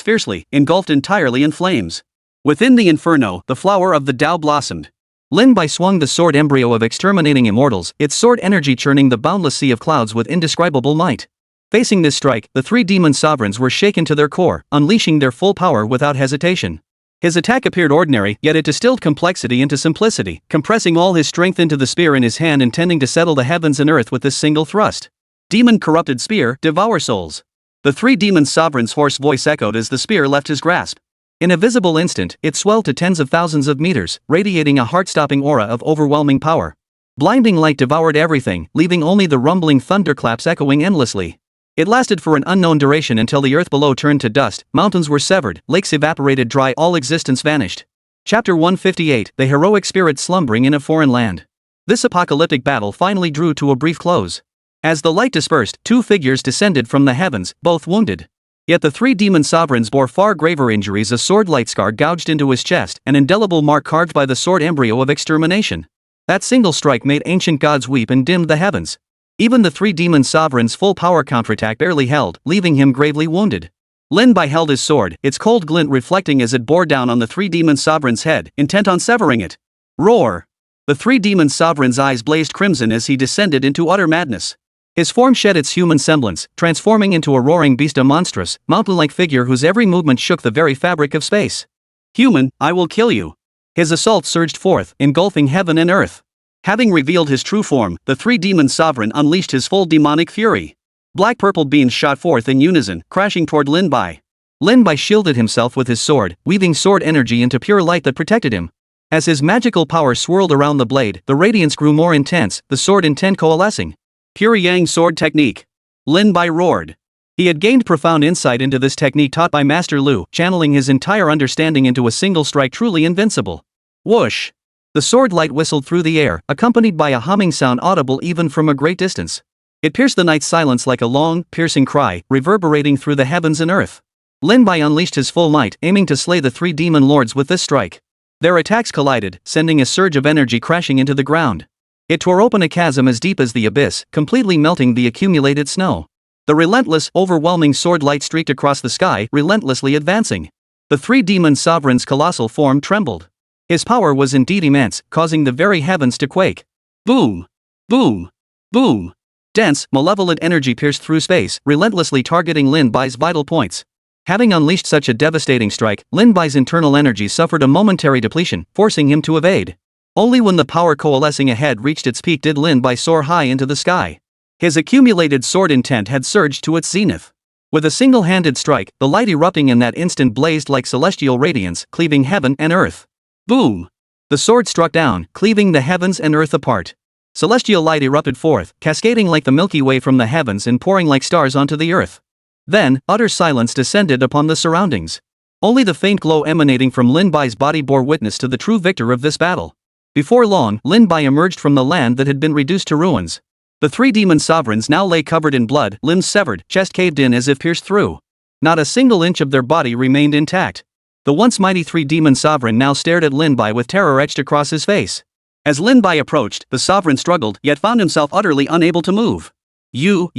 fiercely, engulfed entirely in flames. Within the inferno, the flower of the Tao blossomed. Lin Bai swung the sword embryo of exterminating immortals, its sword energy churning the boundless sea of clouds with indescribable might. Facing this strike, the three demon sovereigns were shaken to their core, unleashing their full power without hesitation. His attack appeared ordinary, yet it distilled complexity into simplicity, compressing all his strength into the spear in his hand, intending to settle the heavens and earth with this single thrust. Demon-corrupted spear, devour souls. The three demon sovereigns' hoarse voice echoed as the spear left his grasp. In a visible instant, it swelled to tens of thousands of meters, radiating a heart-stopping aura of overwhelming power. Blinding light devoured everything, leaving only the rumbling thunderclaps echoing endlessly. It lasted for an unknown duration until the earth below turned to dust, mountains were severed, lakes evaporated dry, all existence vanished. Chapter 158, The Heroic Spirit Slumbering in a Foreign Land. This apocalyptic battle finally drew to a brief close. As the light dispersed, two figures descended from the heavens, both wounded. Yet the three demon sovereigns bore far graver injuries: a sword light scar gouged into his chest, an indelible mark carved by the sword embryo of extermination. That single strike made ancient gods weep and dimmed the heavens. Even the three demon sovereigns' full power counterattack barely held, leaving him gravely wounded. Lin Bai held his sword, its cold glint reflecting as it bore down on the three demon sovereigns' head, intent on severing it. Roar! The three demon sovereigns' eyes blazed crimson as he descended into utter madness. His form shed its human semblance, transforming into a roaring beast, a monstrous, mountain-like figure whose every movement shook the very fabric of space. Human, I will kill you. His assault surged forth, engulfing heaven and earth. Having revealed his true form, the three demon sovereign unleashed his full demonic fury. Black-purple beams shot forth in unison, crashing toward Lin Bai. Lin Bai shielded himself with his sword, weaving sword energy into pure light that protected him. As his magical power swirled around the blade, the radiance grew more intense, the sword intent coalescing. Pure Yang sword technique. Lin Bai roared. He had gained profound insight into this technique taught by Master Lu, channeling his entire understanding into a single strike, truly invincible. Whoosh! The sword light whistled through the air, accompanied by a humming sound audible even from a great distance. It pierced the night silence like a long, piercing cry, reverberating through the heavens and earth. Lin Bai unleashed his full might, aiming to slay the three demon lords with this strike. Their attacks collided, sending a surge of energy crashing into the ground. It tore open a chasm as deep as the abyss, completely melting the accumulated snow. The relentless, overwhelming sword light streaked across the sky, relentlessly advancing. The three demon sovereigns' colossal form trembled. His power was indeed immense, causing the very heavens to quake. Boom! Boom! Boom! Dense, malevolent energy pierced through space, relentlessly targeting Lin Bai's vital points. Having unleashed such a devastating strike, Lin Bai's internal energy suffered a momentary depletion, forcing him to evade. Only when the power coalescing ahead reached its peak did Lin Bai soar high into the sky. His accumulated sword intent had surged to its zenith. With a single-handed strike, the light erupting in that instant blazed like celestial radiance, cleaving heaven and earth. Boom! The sword struck down, cleaving the heavens and earth apart. Celestial light erupted forth, cascading like the Milky Way from the heavens and pouring like stars onto the earth. Then, utter silence descended upon the surroundings. Only the faint glow emanating from Lin Bai's body bore witness to the true victor of this battle. Before long, Lin Bai emerged from the land that had been reduced to ruins. The three demon sovereigns now lay covered in blood, limbs severed, chest caved in as if pierced through. Not a single inch of their body remained intact. The once mighty three demon sovereign now stared at Lin Bai with terror etched across his face. As Lin Bai approached, the sovereign struggled, yet found himself utterly unable to move. You.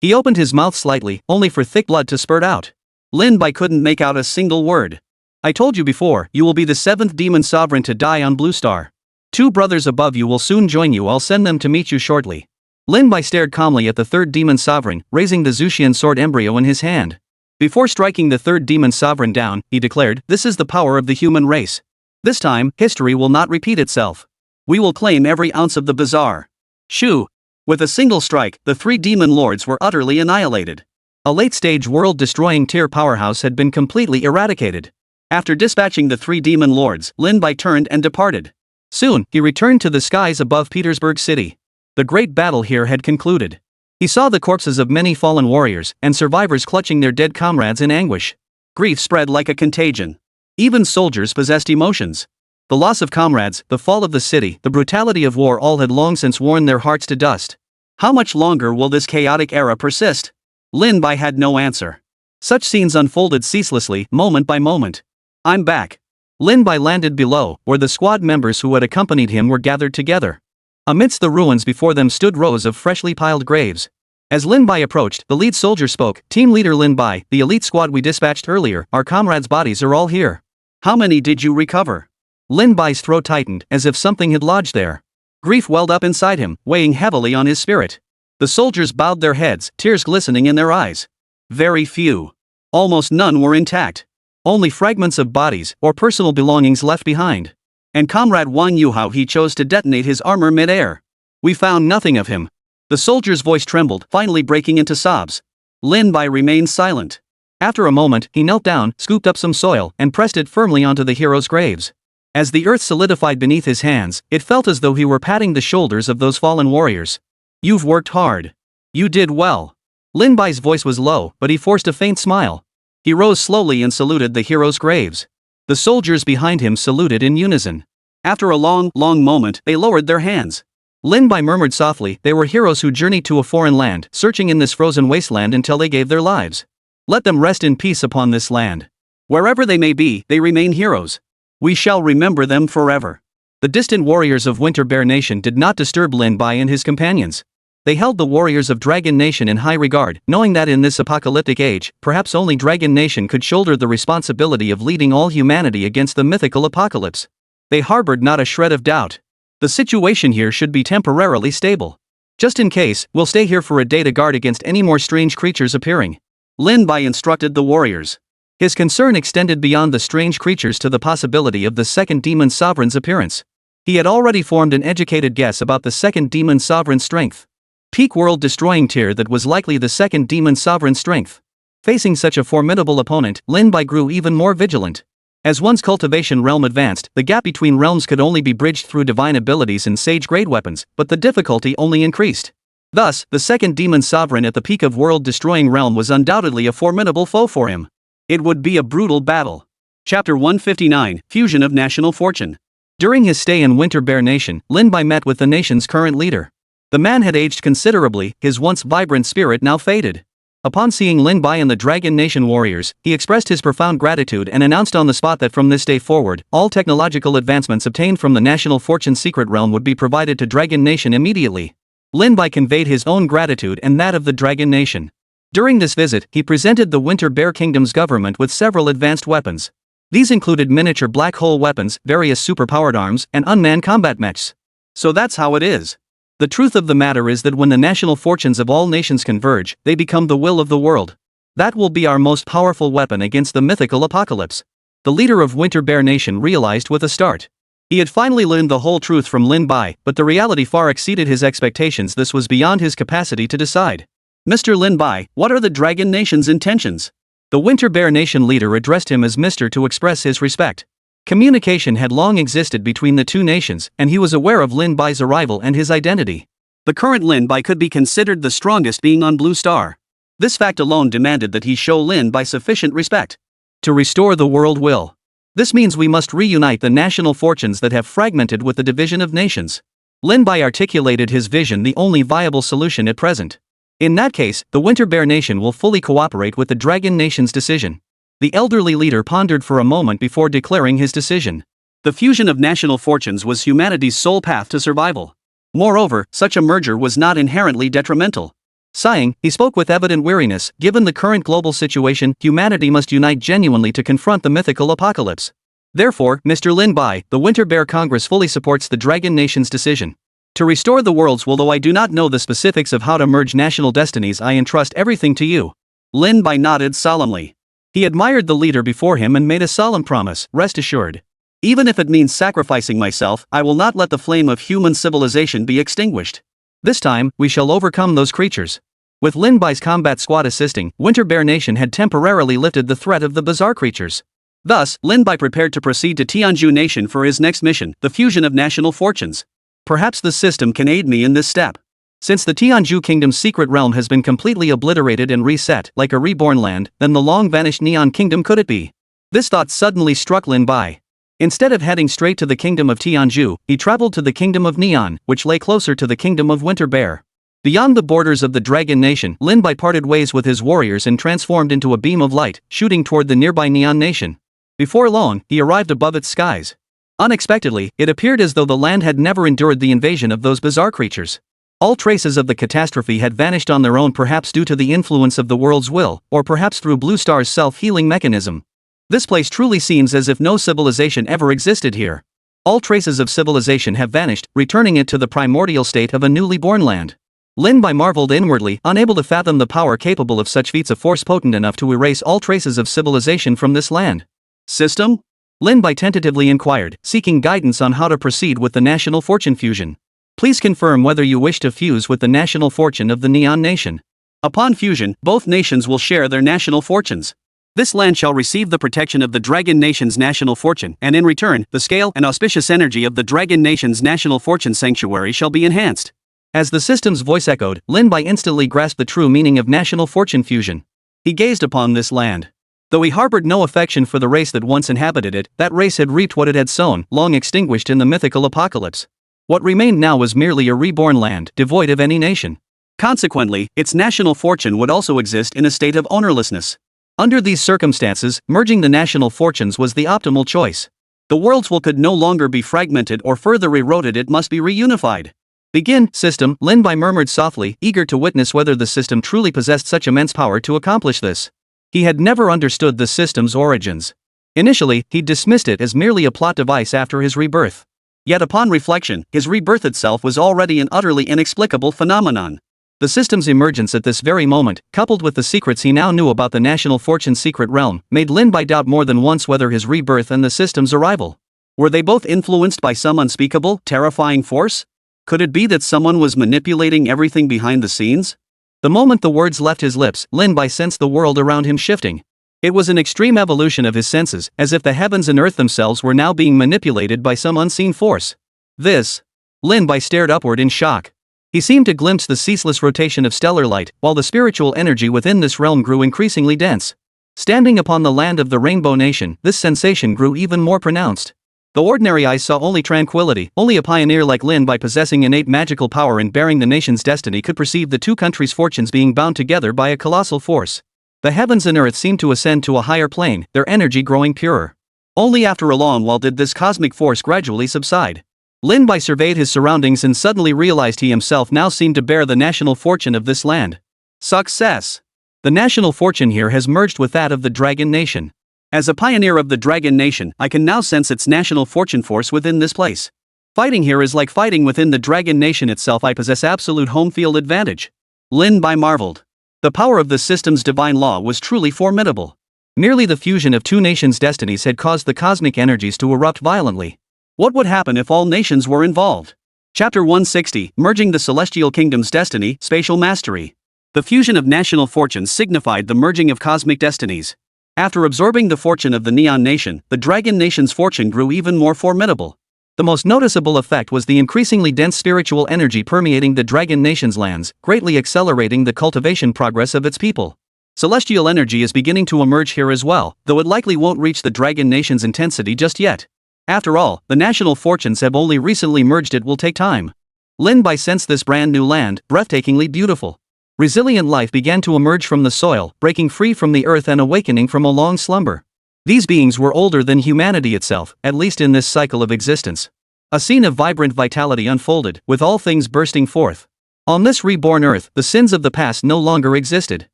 He opened his mouth slightly, only for thick blood to spurt out. Lin Bai couldn't make out a single word. I told you before, you will be the seventh demon sovereign to die on Blue Star. Two brothers above you will soon join you, I'll send them to meet you shortly. Lin Bai stared calmly at the third demon sovereign, raising the Zushian sword embryo in his hand. Before striking the third demon sovereign down, he declared, "This is the power of the human race. This time, history will not repeat itself. We will claim every ounce of the bazaar." Shoo! With a single strike, the three demon lords were utterly annihilated. A late-stage world-destroying tier powerhouse had been completely eradicated. After dispatching the three demon lords, Lin Bai turned and departed. Soon, he returned to the skies above Petersburg City. The great battle here had concluded. He saw the corpses of many fallen warriors, and survivors clutching their dead comrades in anguish. Grief spread like a contagion. Even soldiers possessed emotions. The loss of comrades, the fall of the city, the brutality of war, all had long since worn their hearts to dust. How much longer will this chaotic era persist? Lin Bai had no answer. Such scenes unfolded ceaselessly, moment by moment. I'm back. Lin Bai landed below, where the squad members who had accompanied him were gathered together. Amidst the ruins before them stood rows of freshly piled graves. As Lin Bai approached, the lead soldier spoke. Team leader Lin Bai, the elite squad we dispatched earlier, our comrades' bodies are all here. How many did you recover? Lin Bai's throat tightened, as if something had lodged there. Grief welled up inside him, weighing heavily on his spirit. The soldiers bowed their heads, tears glistening in their eyes. Very few. Almost none were intact. Only fragments of bodies, or personal belongings left behind. And Comrade Wang Yuhao, he chose to detonate his armor mid-air. We found nothing of him. The soldier's voice trembled, finally breaking into sobs. Lin Bai remained silent. After a moment, he knelt down, scooped up some soil, and pressed it firmly onto the heroes' graves. As the earth solidified beneath his hands, it felt as though he were patting the shoulders of those fallen warriors. You've worked hard. You did well. Lin Bai's voice was low, but he forced a faint smile. He rose slowly and saluted the heroes' graves. The soldiers behind him saluted in unison. After a long moment, they lowered their hands. Lin Bai murmured softly, they were heroes who journeyed to a foreign land, searching in this frozen wasteland until they gave their lives. Let them rest in peace upon this land. Wherever they may be, they remain heroes. We shall remember them forever. The distant warriors of Winter Bear Nation did not disturb Lin Bai and his companions. They held the warriors of Dragon Nation in high regard, knowing that in this apocalyptic age, perhaps only Dragon Nation could shoulder the responsibility of leading all humanity against the mythical apocalypse. They harbored not a shred of doubt. The situation here should be temporarily stable. Just in case, we'll stay here for a day to guard against any more strange creatures appearing. Lin Bai instructed the warriors. His concern extended beyond the strange creatures to the possibility of the second demon sovereign's appearance. He had already formed an educated guess about the second demon sovereign's strength. Peak world-destroying tier that was likely the second demon sovereign's strength. Facing such a formidable opponent, Lin Bai grew even more vigilant. As one's cultivation realm advanced, the gap between realms could only be bridged through divine abilities and sage-grade weapons, but the difficulty only increased. Thus, the second demon sovereign at the peak of world-destroying realm was undoubtedly a formidable foe for him. It would be a brutal battle. Chapter 159, Fusion of National Fortune. During his stay in Winter Bear Nation, Lin Bai met with the nation's current leader. The man had aged considerably, his once vibrant spirit now faded. Upon seeing Lin Bai and the Dragon Nation warriors, he expressed his profound gratitude and announced on the spot that from this day forward, all technological advancements obtained from the National Fortune Secret Realm would be provided to Dragon Nation immediately. Lin Bai conveyed his own gratitude and that of the Dragon Nation. During this visit, he presented the Winter Bear Kingdom's government with several advanced weapons. These included miniature black hole weapons, various superpowered arms, and unmanned combat mechs. So that's how it is. The truth of the matter is that when the national fortunes of all nations converge, they become the will of the world. That will be our most powerful weapon against the mythical apocalypse. The leader of Winter Bear Nation realized with a start. He had finally learned the whole truth from Lin Bai, but the reality far exceeded his expectations. This was beyond his capacity to decide. Mr. Lin Bai, what are the Dragon Nation's intentions? The Winter Bear Nation leader addressed him as Mr. to express his respect. Communication had long existed between the two nations, and he was aware of Lin Bai's arrival and his identity. The current Lin Bai could be considered the strongest being on Blue Star. This fact alone demanded that he show Lin Bai sufficient respect. To restore the world will. This means we must reunite the national fortunes that have fragmented with the division of nations. Lin Bai articulated his vision, the only viable solution at present. In that case, the Winter Bear Nation will fully cooperate with the Dragon Nation's decision. The elderly leader pondered for a moment before declaring his decision. The fusion of national fortunes was humanity's sole path to survival. Moreover, such a merger was not inherently detrimental. Sighing, he spoke with evident weariness. Given the current global situation, humanity must unite genuinely to confront the mythical apocalypse. Therefore, Mr. Lin Bai, the Winter Bear Congress fully supports the Dragon Nation's decision. To restore the worlds, although I do not know the specifics of how to merge national destinies, I entrust everything to you. Lin Bai nodded solemnly. He admired the leader before him and made a solemn promise, rest assured. Even if it means sacrificing myself, I will not let the flame of human civilization be extinguished. This time, we shall overcome those creatures. With Lin Bai's combat squad assisting, Winter Bear Nation had temporarily lifted the threat of the bizarre creatures. Thus, Lin Bai prepared to proceed to Tianju Nation for his next mission, the fusion of national fortunes. Perhaps the system can aid me in this step. Since the Tianju Kingdom's secret realm has been completely obliterated and reset, like a reborn land, then the long-vanished Neon Kingdom could it be? This thought suddenly struck Lin Bai. Instead of heading straight to the kingdom of Tianju, he traveled to the kingdom of Neon, which lay closer to the kingdom of Winter Bear. Beyond the borders of the Dragon Nation, Lin Bai parted ways with his warriors and transformed into a beam of light, shooting toward the nearby Neon Nation. Before long, he arrived above its skies. Unexpectedly, it appeared as though the land had never endured the invasion of those bizarre creatures. All traces of the catastrophe had vanished on their own, perhaps due to the influence of the world's will, or perhaps through Blue Star's self-healing mechanism. This place truly seems as if no civilization ever existed here. All traces of civilization have vanished, returning it to the primordial state of a newly born land. Lin Bai marveled inwardly, unable to fathom the power capable of such feats of force potent enough to erase all traces of civilization from this land. System? Lin Bai tentatively inquired, seeking guidance on how to proceed with the national fortune fusion. Please confirm whether you wish to fuse with the national fortune of the Neon Nation. Upon fusion, both nations will share their national fortunes. This land shall receive the protection of the Dragon Nation's national fortune, and in return, the scale and auspicious energy of the Dragon Nation's national fortune sanctuary shall be enhanced. As the system's voice echoed, Lin Bai instantly grasped the true meaning of national fortune fusion. He gazed upon this land. Though he harbored no affection for the race that once inhabited it, that race had reaped what it had sown, long extinguished in the mythical apocalypse. What remained now was merely a reborn land, devoid of any nation. Consequently, its national fortune would also exist in a state of ownerlessness. Under these circumstances, merging the national fortunes was the optimal choice. The world's will could no longer be fragmented or further eroded, it must be reunified. Begin, system, Lin Bai murmured softly, eager to witness whether the system truly possessed such immense power to accomplish this. He had never understood the system's origins. Initially, he dismissed it as merely a plot device after his rebirth. Yet upon reflection, his rebirth itself was already an utterly inexplicable phenomenon. The system's emergence at this very moment, coupled with the secrets he now knew about the national fortune's secret realm, made Lin Bai doubt more than once whether his rebirth and the system's arrival were they both influenced by some unspeakable, terrifying force? Could it be that someone was manipulating everything behind the scenes? The moment the words left his lips, Lin Bai sensed the world around him shifting. It was an extreme evolution of his senses, as if the heavens and earth themselves were now being manipulated by some unseen force. Lin Bai stared upward in shock. He seemed to glimpse the ceaseless rotation of stellar light, while the spiritual energy within this realm grew increasingly dense. Standing upon the land of the Rainbow Nation, this sensation grew even more pronounced. The ordinary eyes saw only tranquility. Only a pioneer like Lin Bai, possessing innate magical power and bearing the nation's destiny, could perceive the two countries' fortunes being bound together by a colossal force. The heavens and earth seemed to ascend to a higher plane, their energy growing purer. Only after a long while did this cosmic force gradually subside. Lin Bai surveyed his surroundings and suddenly realized he himself now seemed to bear the national fortune of this land. Success! The national fortune here has merged with that of the Dragon Nation. As a pioneer of the Dragon Nation, I can now sense its national fortune force within this place. Fighting here is like fighting within the Dragon Nation itself. I possess absolute home field advantage. Lin Bai marveled. The power of the system's divine law was truly formidable. Merely the fusion of two nations' destinies had caused the cosmic energies to erupt violently. What would happen if all nations were involved? Chapter 160, Merging the Celestial Kingdom's Destiny, Spatial Mastery. The fusion of national fortunes signified the merging of cosmic destinies. After absorbing the fortune of the Neon Nation, the Dragon Nation's fortune grew even more formidable. The most noticeable effect was the increasingly dense spiritual energy permeating the Dragon Nation's lands, greatly accelerating the cultivation progress of its people. Celestial energy is beginning to emerge here as well, though it likely won't reach the Dragon Nation's intensity just yet. After all, the national fortunes have only recently merged. It will take time. Lin Bai sensed this brand new land, breathtakingly beautiful. Resilient life began to emerge from the soil, breaking free from the earth and awakening from a long slumber. These beings were older than humanity itself, at least in this cycle of existence. A scene of vibrant vitality unfolded, with all things bursting forth. On this reborn earth, the sins of the past no longer existed.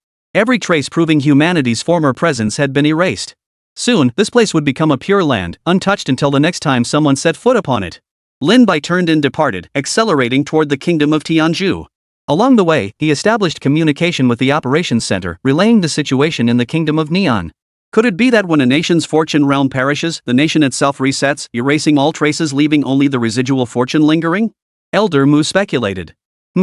Every trace proving humanity's former presence had been erased. Soon, this place would become a pure land, untouched until the next time someone set foot upon it. Lin Bai turned and departed, accelerating toward the kingdom of Tianzhu. Along the way, he established communication with the operations center, relaying the situation in the kingdom of Neon. Could it be that when a nation's fortune realm perishes, the nation itself resets, erasing all traces, leaving only the residual fortune lingering? Elder Mu speculated.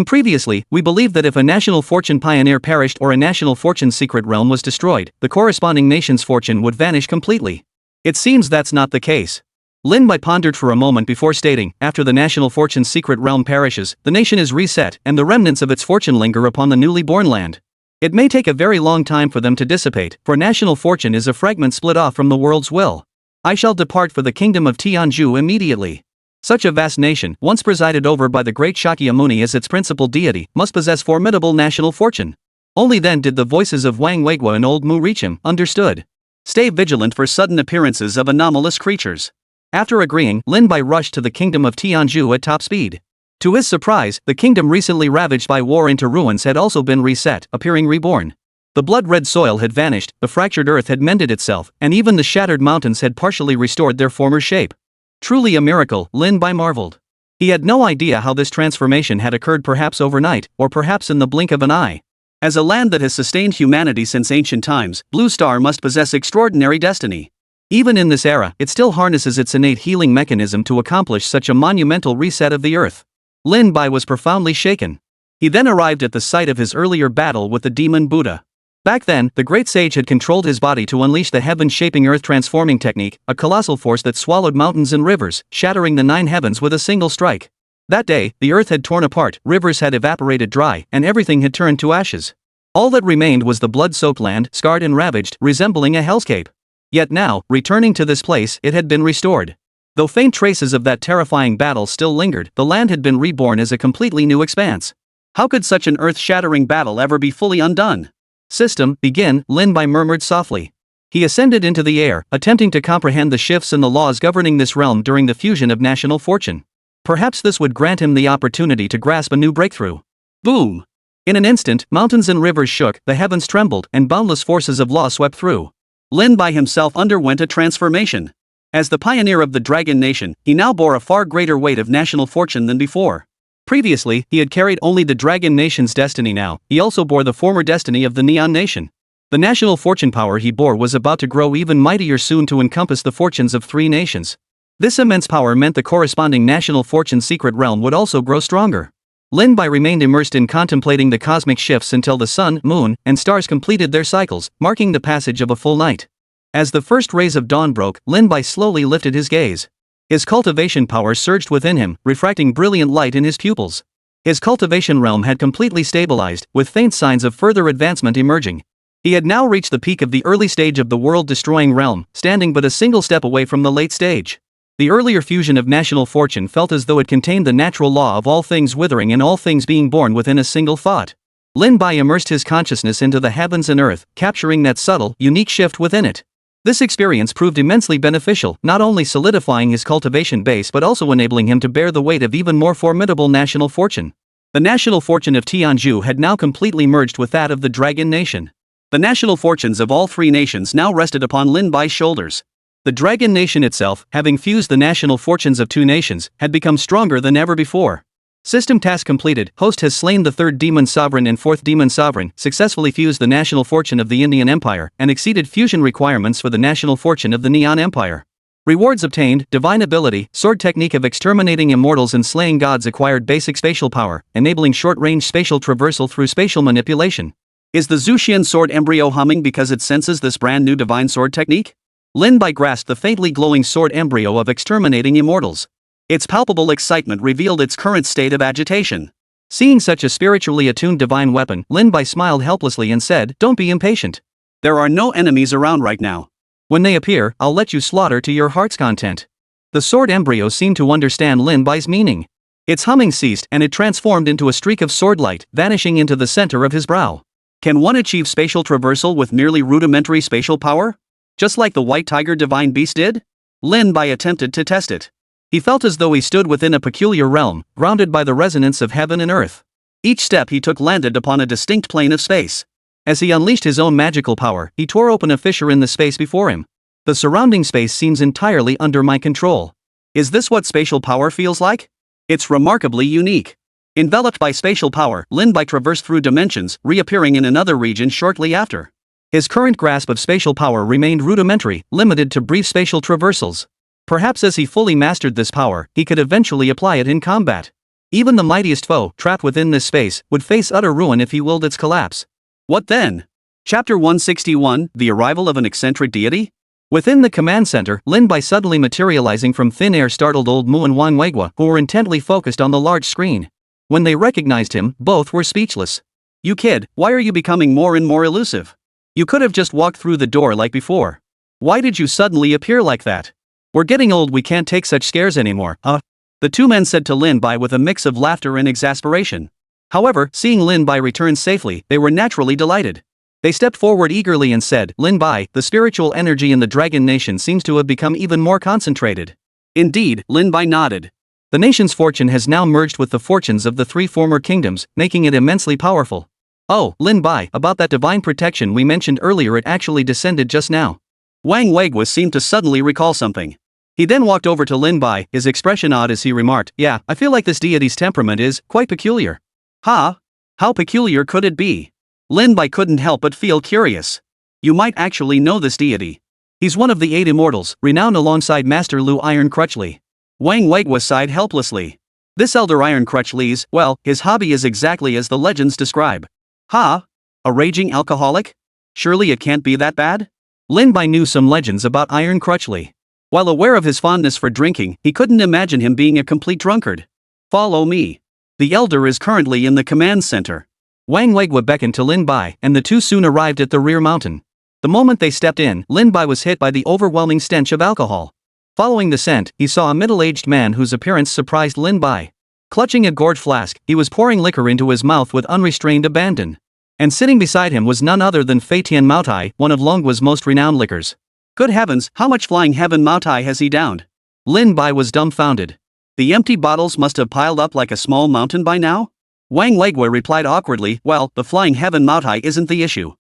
Previously, we believed that if a national fortune pioneer perished or a national fortune secret realm was destroyed, the corresponding nation's fortune would vanish completely. It seems that's not the case. Lin Bai pondered for a moment before stating, after the national fortune's secret realm perishes, the nation is reset, and the remnants of its fortune linger upon the newly born land. It may take a very long time for them to dissipate, for national fortune is a fragment split off from the world's will. I shall depart for the kingdom of Tianzhu immediately. Such a vast nation, once presided over by the great Shakyamuni as its principal deity, must possess formidable national fortune. Only then did the voices of Wang Weiguo and Old Mu reach him. Understood. Stay vigilant for sudden appearances of anomalous creatures. After agreeing, Lin Bai rushed to the kingdom of Tianzhu at top speed. To his surprise, the kingdom recently ravaged by war into ruins had also been reset, appearing reborn. The blood-red soil had vanished, the fractured earth had mended itself, and even the shattered mountains had partially restored their former shape. Truly a miracle, Lin Bai marveled. He had no idea how this transformation had occurred, perhaps overnight, or perhaps in the blink of an eye. As a land that has sustained humanity since ancient times, Blue Star must possess extraordinary destiny. Even in this era, it still harnesses its innate healing mechanism to accomplish such a monumental reset of the earth. Lin Bai was profoundly shaken. He then arrived at the site of his earlier battle with the demon Buddha. Back then, the great sage had controlled his body to unleash the heaven-shaping earth-transforming technique, a colossal force that swallowed mountains and rivers, shattering the 9 heavens with a single strike. That day, the earth had torn apart, rivers had evaporated dry, and everything had turned to ashes. All that remained was the blood-soaked land, scarred and ravaged, resembling a hellscape. Yet now, returning to this place, it had been restored. Though faint traces of that terrifying battle still lingered, the land had been reborn as a completely new expanse. How could such an earth-shattering battle ever be fully undone? System, begin, Lin Bai murmured softly. He ascended into the air, attempting to comprehend the shifts in the laws governing this realm during the fusion of national fortune. Perhaps this would grant him the opportunity to grasp a new breakthrough. Boom! In an instant, mountains and rivers shook, the heavens trembled, and boundless forces of law swept through. Lin Bai himself underwent a transformation. As the pioneer of the Dragon Nation, he now bore a far greater weight of national fortune than before. Previously, he had carried only the Dragon Nation's destiny. Now, he also bore the former destiny of the Neon Nation. The national fortune power he bore was about to grow even mightier, soon to encompass the fortunes of 3 nations. This immense power meant the corresponding national fortune secret realm would also grow stronger. Lin Bai remained immersed in contemplating the cosmic shifts until the sun, moon, and stars completed their cycles, marking the passage of a full night. As the first rays of dawn broke, Lin Bai slowly lifted his gaze. His cultivation power surged within him, refracting brilliant light in his pupils. His cultivation realm had completely stabilized, with faint signs of further advancement emerging. He had now reached the peak of the early stage of the world-destroying realm, standing but a single step away from the late stage. The earlier fusion of national fortune felt as though it contained the natural law of all things withering and all things being born within a single thought. Lin Bai immersed his consciousness into the heavens and earth, capturing that subtle, unique shift within it. This experience proved immensely beneficial, not only solidifying his cultivation base but also enabling him to bear the weight of even more formidable national fortune. The national fortune of Tianzhu had now completely merged with that of the Dragon Nation. The national fortunes of all 3 nations now rested upon Lin Bai's shoulders. The Dragon Nation itself, having fused the national fortunes of 2 nations, had become stronger than ever before. System task completed. Host has slain the 3rd demon sovereign and 4th demon sovereign, successfully fused the national fortune of the Indian Empire, and exceeded fusion requirements for the national fortune of the Neon Empire. Rewards obtained: divine ability, sword technique of exterminating immortals and slaying gods, acquired basic spatial power, enabling short-range spatial traversal through spatial manipulation. Is the Zuxian sword embryo humming because it senses this brand new divine sword technique? Lin Bai grasped the faintly glowing sword embryo of exterminating immortals. Its palpable excitement revealed its current state of agitation. Seeing such a spiritually attuned divine weapon, Lin Bai smiled helplessly and said, "Don't be impatient. There are no enemies around right now. When they appear, I'll let you slaughter to your heart's content." The sword embryo seemed to understand Lin Bai's meaning. Its humming ceased and it transformed into a streak of sword light, vanishing into the center of his brow. Can one achieve spatial traversal with merely rudimentary spatial power? Just like the White Tiger Divine Beast did? Lin Bai attempted to test it. He felt as though he stood within a peculiar realm, grounded by the resonance of heaven and earth. Each step he took landed upon a distinct plane of space. As he unleashed his own magical power, he tore open a fissure in the space before him. The surrounding space seems entirely under my control. Is this what spatial power feels like? It's remarkably unique. Enveloped by spatial power, Lin Bai traversed through dimensions, reappearing in another region shortly after. His current grasp of spatial power remained rudimentary, limited to brief spatial traversals. Perhaps as he fully mastered this power, he could eventually apply it in combat. Even the mightiest foe, trapped within this space, would face utter ruin if he willed its collapse. What then? Chapter 161, The Arrival of an Eccentric Deity? Within the command center, Lin Bai suddenly materializing from thin air startled Old Mu and Wang Weiguo, who were intently focused on the large screen. When they recognized him, both were speechless. "You kid, why are you becoming more and more elusive? You could have just walked through the door like before. Why did you suddenly appear like that? We're getting old, we can't take such scares anymore, huh?" the two men said to Lin Bai with a mix of laughter and exasperation. However, seeing Lin Bai return safely, they were naturally delighted. They stepped forward eagerly and said, "Lin Bai, the spiritual energy in the Dragon Nation seems to have become even more concentrated." Indeed, Lin Bai nodded. The nation's fortune has now merged with the fortunes of the three former kingdoms, making it immensely powerful. Oh, Lin Bai, about that divine protection we mentioned earlier, it actually descended just now. Wang Weiguo seemed to suddenly recall something. He then walked over to Lin Bai, his expression odd as he remarked, "Yeah, I feel like this deity's temperament is quite peculiar." "Huh? How peculiar could it be?" Lin Bai couldn't help but feel curious. "You might actually know this deity. He's one of the 8 immortals, renowned alongside Master Lu Iron Crutchley." Wang Weiguo sighed helplessly. This elder Iron Crutchley's, well, his hobby is exactly as the legends describe. Huh? A raging alcoholic? Surely it can't be that bad? Lin Bai knew some legends about Iron Crutchley. While aware of his fondness for drinking, he couldn't imagine him being a complete drunkard. "Follow me. The elder is currently in the command center." Wang Weiguo beckoned to Lin Bai, and the two soon arrived at the rear mountain. The moment they stepped in, Lin Bai was hit by the overwhelming stench of alcohol. Following the scent, he saw a middle-aged man whose appearance surprised Lin Bai. Clutching a gourd flask, he was pouring liquor into his mouth with unrestrained abandon. And sitting beside him was none other than Fei Tian Maotai, one of Longgua's most renowned liquors. Good heavens, how much flying heaven Maotai has he downed? Lin Bai was dumbfounded. The empty bottles must have piled up like a small mountain by now? Wang Weiguo replied awkwardly, "Well, the flying heaven Maotai isn't the issue.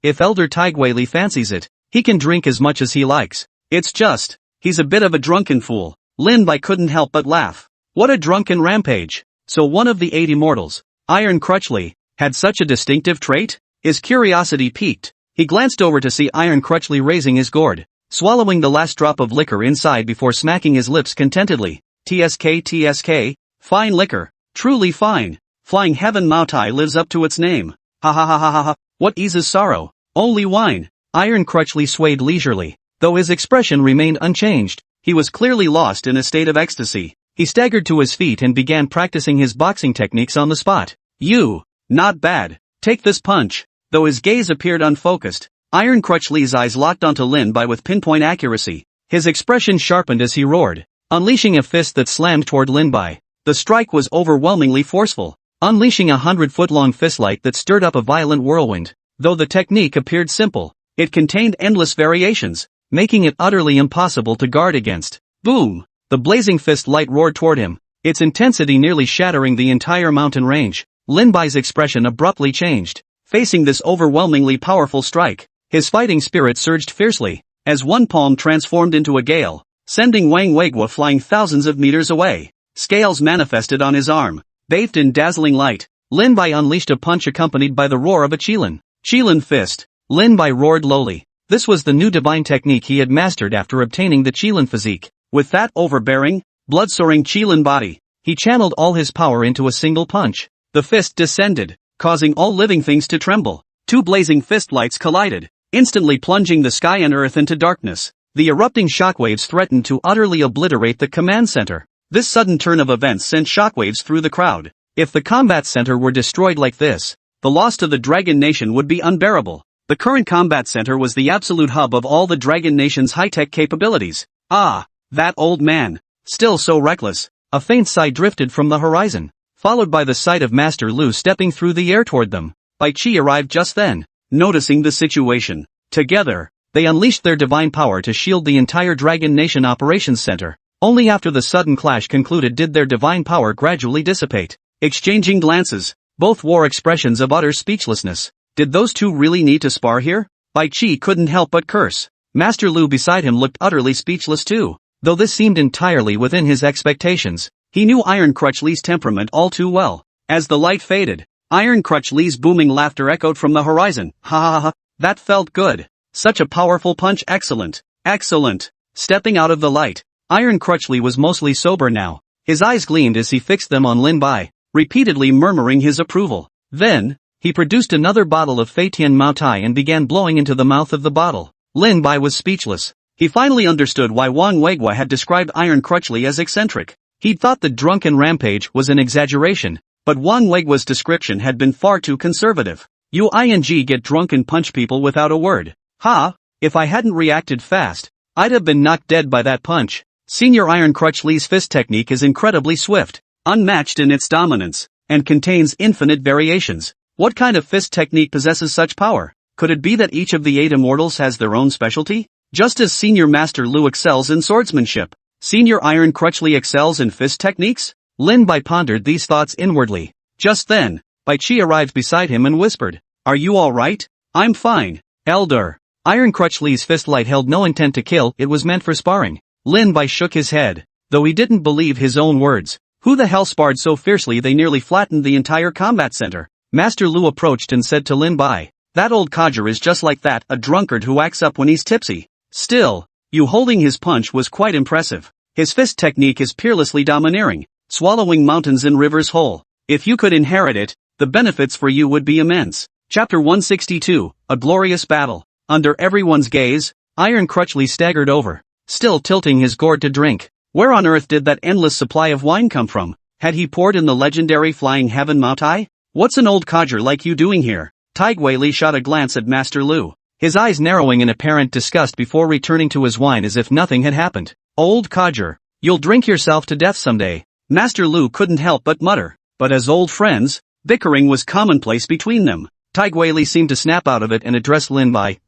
If Elder Taigui Li fancies it, he can drink as much as he likes. It's just, he's a bit of a drunken fool." Lin Bai couldn't help but laugh. What a drunken rampage! So one of the 8 immortals, Iron Crutchley, had such a distinctive trait? His curiosity piqued. He glanced over to see Iron Crutchley raising his gourd, swallowing the last drop of liquor inside before smacking his lips contentedly. TSK, fine liquor, truly fine. Flying heaven Maotai lives up to its name. Ha ha ha ha ha ha, what eases sorrow? Only wine. Iron Crutchley swayed leisurely, though his expression remained unchanged. He was clearly lost in a state of ecstasy. He staggered to his feet and began practicing his boxing techniques on the spot. "You, not bad. Take this punch." Though his gaze appeared unfocused, Iron Crutchley's eyes locked onto Lin Bai with pinpoint accuracy. His expression sharpened as he roared, unleashing a fist that slammed toward Lin Bai. The strike was overwhelmingly forceful, unleashing a 100-foot-long fistlight that stirred up a violent whirlwind. Though the technique appeared simple, it contained endless variations, making it utterly impossible to guard against. Boom! The blazing fist light roared toward him, its intensity nearly shattering the entire mountain range. Lin Bai's expression abruptly changed. Facing this overwhelmingly powerful strike, his fighting spirit surged fiercely, as one palm transformed into a gale, sending Wang Weiguo flying thousands of meters away. Scales manifested on his arm, bathed in dazzling light. Lin Bai unleashed a punch accompanied by the roar of a Qilin. Qilin fist. Lin Bai roared lowly. This was the new divine technique he had mastered after obtaining the Qilin physique. With that overbearing, blood-soaring Qilin body, he channeled all his power into a single punch. The fist descended, causing all living things to tremble. 2 blazing fist lights collided, instantly plunging the sky and earth into darkness. The erupting shockwaves threatened to utterly obliterate the command center. This sudden turn of events sent shockwaves through the crowd. If the combat center were destroyed like this, the loss to the Dragon Nation would be unbearable. The current combat center was the absolute hub of all the Dragon Nation's high-tech capabilities. Ah, that old man, still so reckless. A faint sigh drifted from the horizon, followed by the sight of Master Lu stepping through the air toward them. Bai Qi arrived just then, noticing the situation. Together, they unleashed their divine power to shield the entire Dragon Nation operations center. Only after the sudden clash concluded did their divine power gradually dissipate. Exchanging glances, both wore expressions of utter speechlessness. Did those two really need to spar here? Bai Qi couldn't help but curse. Master Lu beside him looked utterly speechless too. Though this seemed entirely within his expectations, he knew Iron Crutchley's temperament all too well. As the light faded, Iron Crutchley's booming laughter echoed from the horizon. Ha ha ha, that felt good. Such a powerful punch, excellent, excellent. Stepping out of the light, Iron Crutchley was mostly sober now. His eyes gleamed as he fixed them on Lin Bai, repeatedly murmuring his approval. Then, he produced another bottle of Fei Tian Maotai and began blowing into the mouth of the bottle. Lin Bai was speechless. He finally understood why Wang Weiguo had described Iron Crutchley as eccentric. He'd thought the drunken rampage was an exaggeration, but Wang Weiguo's description had been far too conservative. You get drunk and punch people without a word. Ha! If I hadn't reacted fast, I'd have been knocked dead by that punch. Senior Iron Crutch Lee's fist technique is incredibly swift, unmatched in its dominance, and contains infinite variations. What kind of fist technique possesses such power? Could it be that each of the 8 immortals has their own specialty? Just as Senior Master Lu excels in swordsmanship, Senior Iron Crutch Lee excels in fist techniques? Lin Bai pondered these thoughts inwardly. Just then, Bai Qi arrived beside him and whispered, "Are you alright?" "I'm fine, Elder." Iron Crutch Lee's fist light held no intent to kill, it was meant for sparring. Lin Bai shook his head, though he didn't believe his own words. Who the hell sparred so fiercely they nearly flattened the entire combat center? Master Lu approached and said to Lin Bai, "That old codger is just like that, a drunkard who acts up when he's tipsy." Still, you holding his punch was quite impressive. His fist technique is peerlessly domineering, swallowing mountains and rivers whole. If you could inherit it, the benefits for you would be immense. Chapter 162, A Glorious Battle. Under everyone's gaze, Iron Crutch Lee staggered over, still tilting his gourd to drink. Where on earth did that endless supply of wine come from? Had he poured in the legendary Flying Heaven Mao Tai? "What's an old codger like you doing here?" Taigwei Li shot a glance at Master Lu, his eyes narrowing in apparent disgust before returning to his wine as if nothing had happened. "Old codger, you'll drink yourself to death someday." Master Lu couldn't help but mutter, but as old friends, bickering was commonplace between them. Taigwei Li seemed to snap out of it and addressed Lin Bai,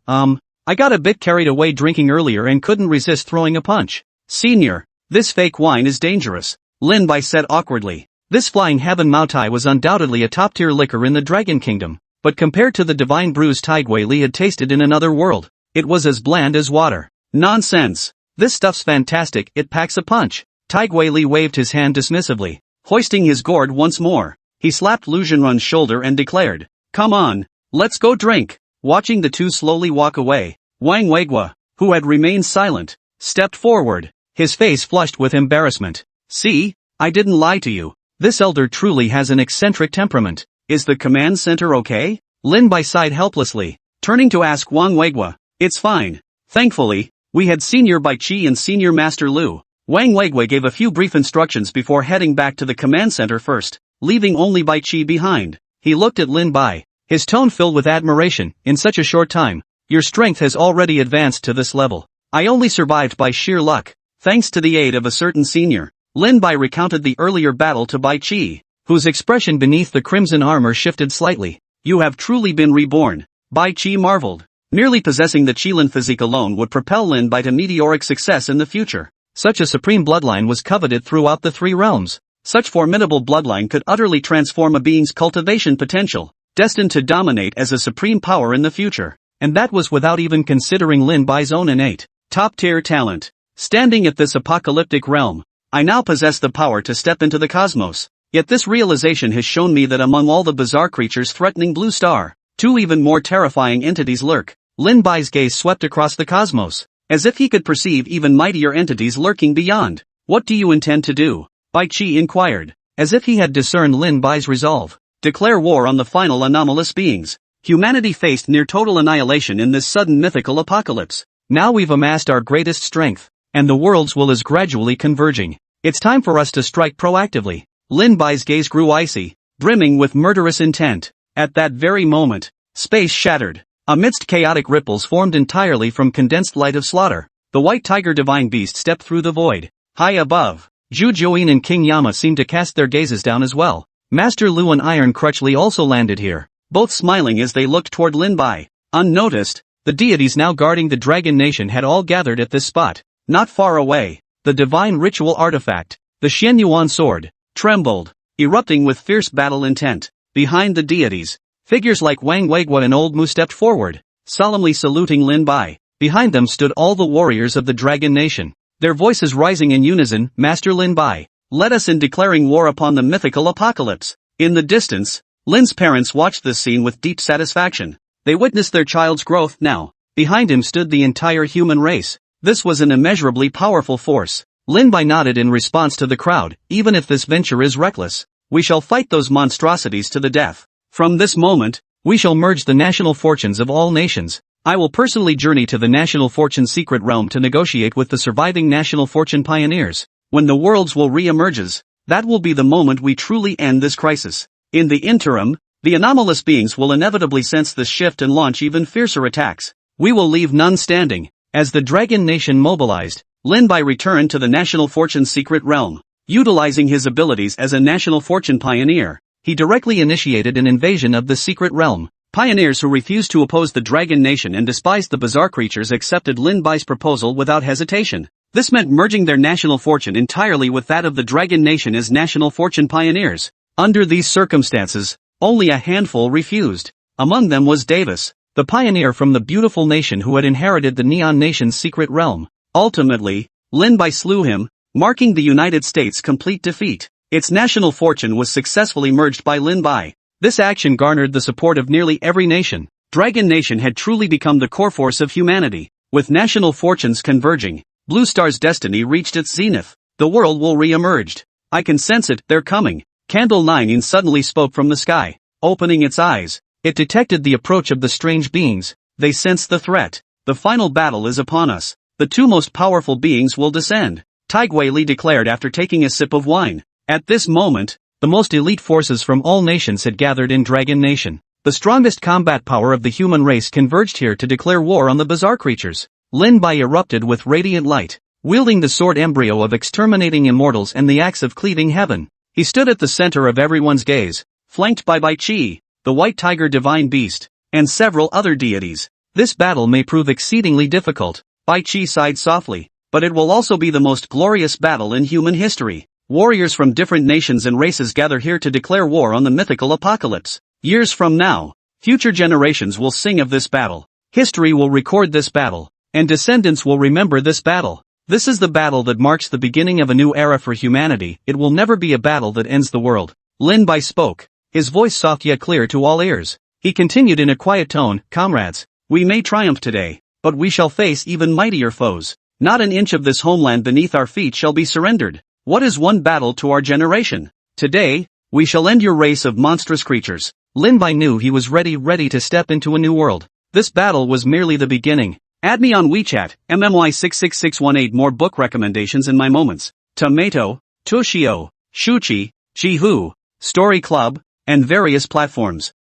I got a bit carried away drinking earlier and couldn't resist throwing a punch." "Senior, this fake wine is dangerous," Lin Bai said awkwardly. This Flying Heaven Mao Tai was undoubtedly a top-tier liquor in the Dragon Kingdom, but compared to the divine brews Taigwei Li had tasted in another world, it was as bland as water. "Nonsense. This stuff's fantastic, it packs a punch." Taigwei Li waved his hand dismissively, hoisting his gourd once more. He slapped Lu Zhenrun's shoulder and declared, "Come on, let's go drink." Watching the two slowly walk away, Wang Weigua, who had remained silent, stepped forward, his face flushed with embarrassment. "See, I didn't lie to you. This elder truly has an eccentric temperament. Is the command center okay?" Lin Bai sighed helplessly, turning to ask Wang Weigua. "It's fine. Thankfully, we had Senior Bai Qi and Senior Master Lu." Wang Weigua gave a few brief instructions before heading back to the command center first, leaving only Bai Qi behind. He looked at Lin Bai, his tone filled with admiration. "In such a short time, your strength has already advanced to this level. I only survived by sheer luck, thanks to the aid of a certain senior." Lin Bai recounted the earlier battle to Bai Qi, whose expression beneath the crimson armor shifted slightly. "You have truly been reborn," Bai Qi marveled. Merely possessing the Qilin physique alone would propel Lin Bai to meteoric success in the future. Such a supreme bloodline was coveted throughout the 3 realms. Such formidable bloodline could utterly transform a being's cultivation potential, destined to dominate as a supreme power in the future. And that was without even considering Lin Bai's own innate, top-tier talent. Standing at this apocalyptic realm, I now possess the power to step into the cosmos. Yet this realization has shown me that among all the bizarre creatures threatening Blue Star, 2 even more terrifying entities lurk. Lin Bai's gaze swept across the cosmos, as if he could perceive even mightier entities lurking beyond. "What do you intend to do?" Bai Qi inquired, as if he had discerned Lin Bai's resolve. "Declare war on the final anomalous beings. Humanity faced near total annihilation in this sudden mythical apocalypse. Now we've amassed our greatest strength, and the world's will is gradually converging. It's time for us to strike proactively." Lin Bai's gaze grew icy, brimming with murderous intent. At that very moment, space shattered. Amidst chaotic ripples formed entirely from condensed light of slaughter, the white tiger divine beast stepped through the void. High above, Zhu Jiuyin and King Yama seemed to cast their gazes down as well. Master Lu and Iron Crutch Lee also landed here, both smiling as they looked toward Lin Bai. Unnoticed, the deities now guarding the Dragon Nation had all gathered at this spot. Not far away, the divine ritual artifact, the Xianyuan sword, trembled, erupting with fierce battle intent. Behind the deities, figures like Wang Weigua and Old Mu stepped forward, solemnly saluting Lin Bai. Behind them stood all the warriors of the Dragon Nation, their voices rising in unison. "Master Lin Bai, let us in declaring war upon the mythical apocalypse." In the distance, Lin's parents watched this scene with deep satisfaction. They witnessed their child's growth now. Behind him stood the entire human race. This was an immeasurably powerful force. Lin Bai nodded in response to the crowd. "Even if this venture is reckless, we shall fight those monstrosities to the death. From this moment, we shall merge the national fortunes of all nations. I will personally journey to the National Fortune Secret Realm to negotiate with the surviving National Fortune pioneers. When the world's will re-emerges, that will be the moment we truly end this crisis. In the interim, the anomalous beings will inevitably sense this shift and launch even fiercer attacks. We will leave none standing." As the Dragon Nation mobilized, Lin Bai returned to the National Fortune secret realm. Utilizing his abilities as a National Fortune pioneer, he directly initiated an invasion of the secret realm. Pioneers who refused to oppose the Dragon Nation and despised the bizarre creatures accepted Lin Bai's proposal without hesitation. This meant merging their national fortune entirely with that of the Dragon Nation as National Fortune pioneers. Under these circumstances, only a handful refused. Among them was Davis, the pioneer from the beautiful nation who had inherited the Neon Nation's secret realm. Ultimately, Lin Bai slew him, marking the United States' complete defeat. Its national fortune was successfully merged by Lin Bai. This action garnered the support of nearly every nation. Dragon Nation had truly become the core force of humanity. With national fortunes converging, Blue Star's destiny reached its zenith. The world will re-emerged. I can sense it, they're coming. Candle 9 suddenly spoke from the sky. Opening its eyes, it detected the approach of the strange beings. They sensed the threat. The final battle is upon us. The two most powerful beings will descend, Tai Guili declared after taking a sip of wine. At this moment, the most elite forces from all nations had gathered in Dragon Nation. The strongest combat power of the human race converged here to declare war on the bizarre creatures. Lin Bai erupted with radiant light, wielding the sword embryo of exterminating immortals and the axe of cleaving heaven. He stood at the center of everyone's gaze, flanked by Bai Qi, the white tiger divine beast, and several other deities. This battle may prove exceedingly difficult, Bai Qi sighed softly, but it will also be the most glorious battle in human history. Warriors from different nations and races gather here to declare war on the mythical apocalypse. Years from now, future generations will sing of this battle. History will record this battle, and descendants will remember this battle. This is the battle that marks the beginning of a new era for humanity. It will never be a battle that ends the world. Lin Bai spoke, his voice soft yet clear to all ears. He continued in a quiet tone, "Comrades, we may triumph today, but we shall face even mightier foes. Not an inch of this homeland beneath our feet shall be surrendered. What is one battle to our generation? Today, we shall end your race of monstrous creatures." Lin Bai knew he was ready to step into a new world. This battle was merely the beginning. Add me on WeChat, MMY66618. More book recommendations in my moments. Tomato, Toshio, Shuchi, Jihu, Story Club, and various platforms.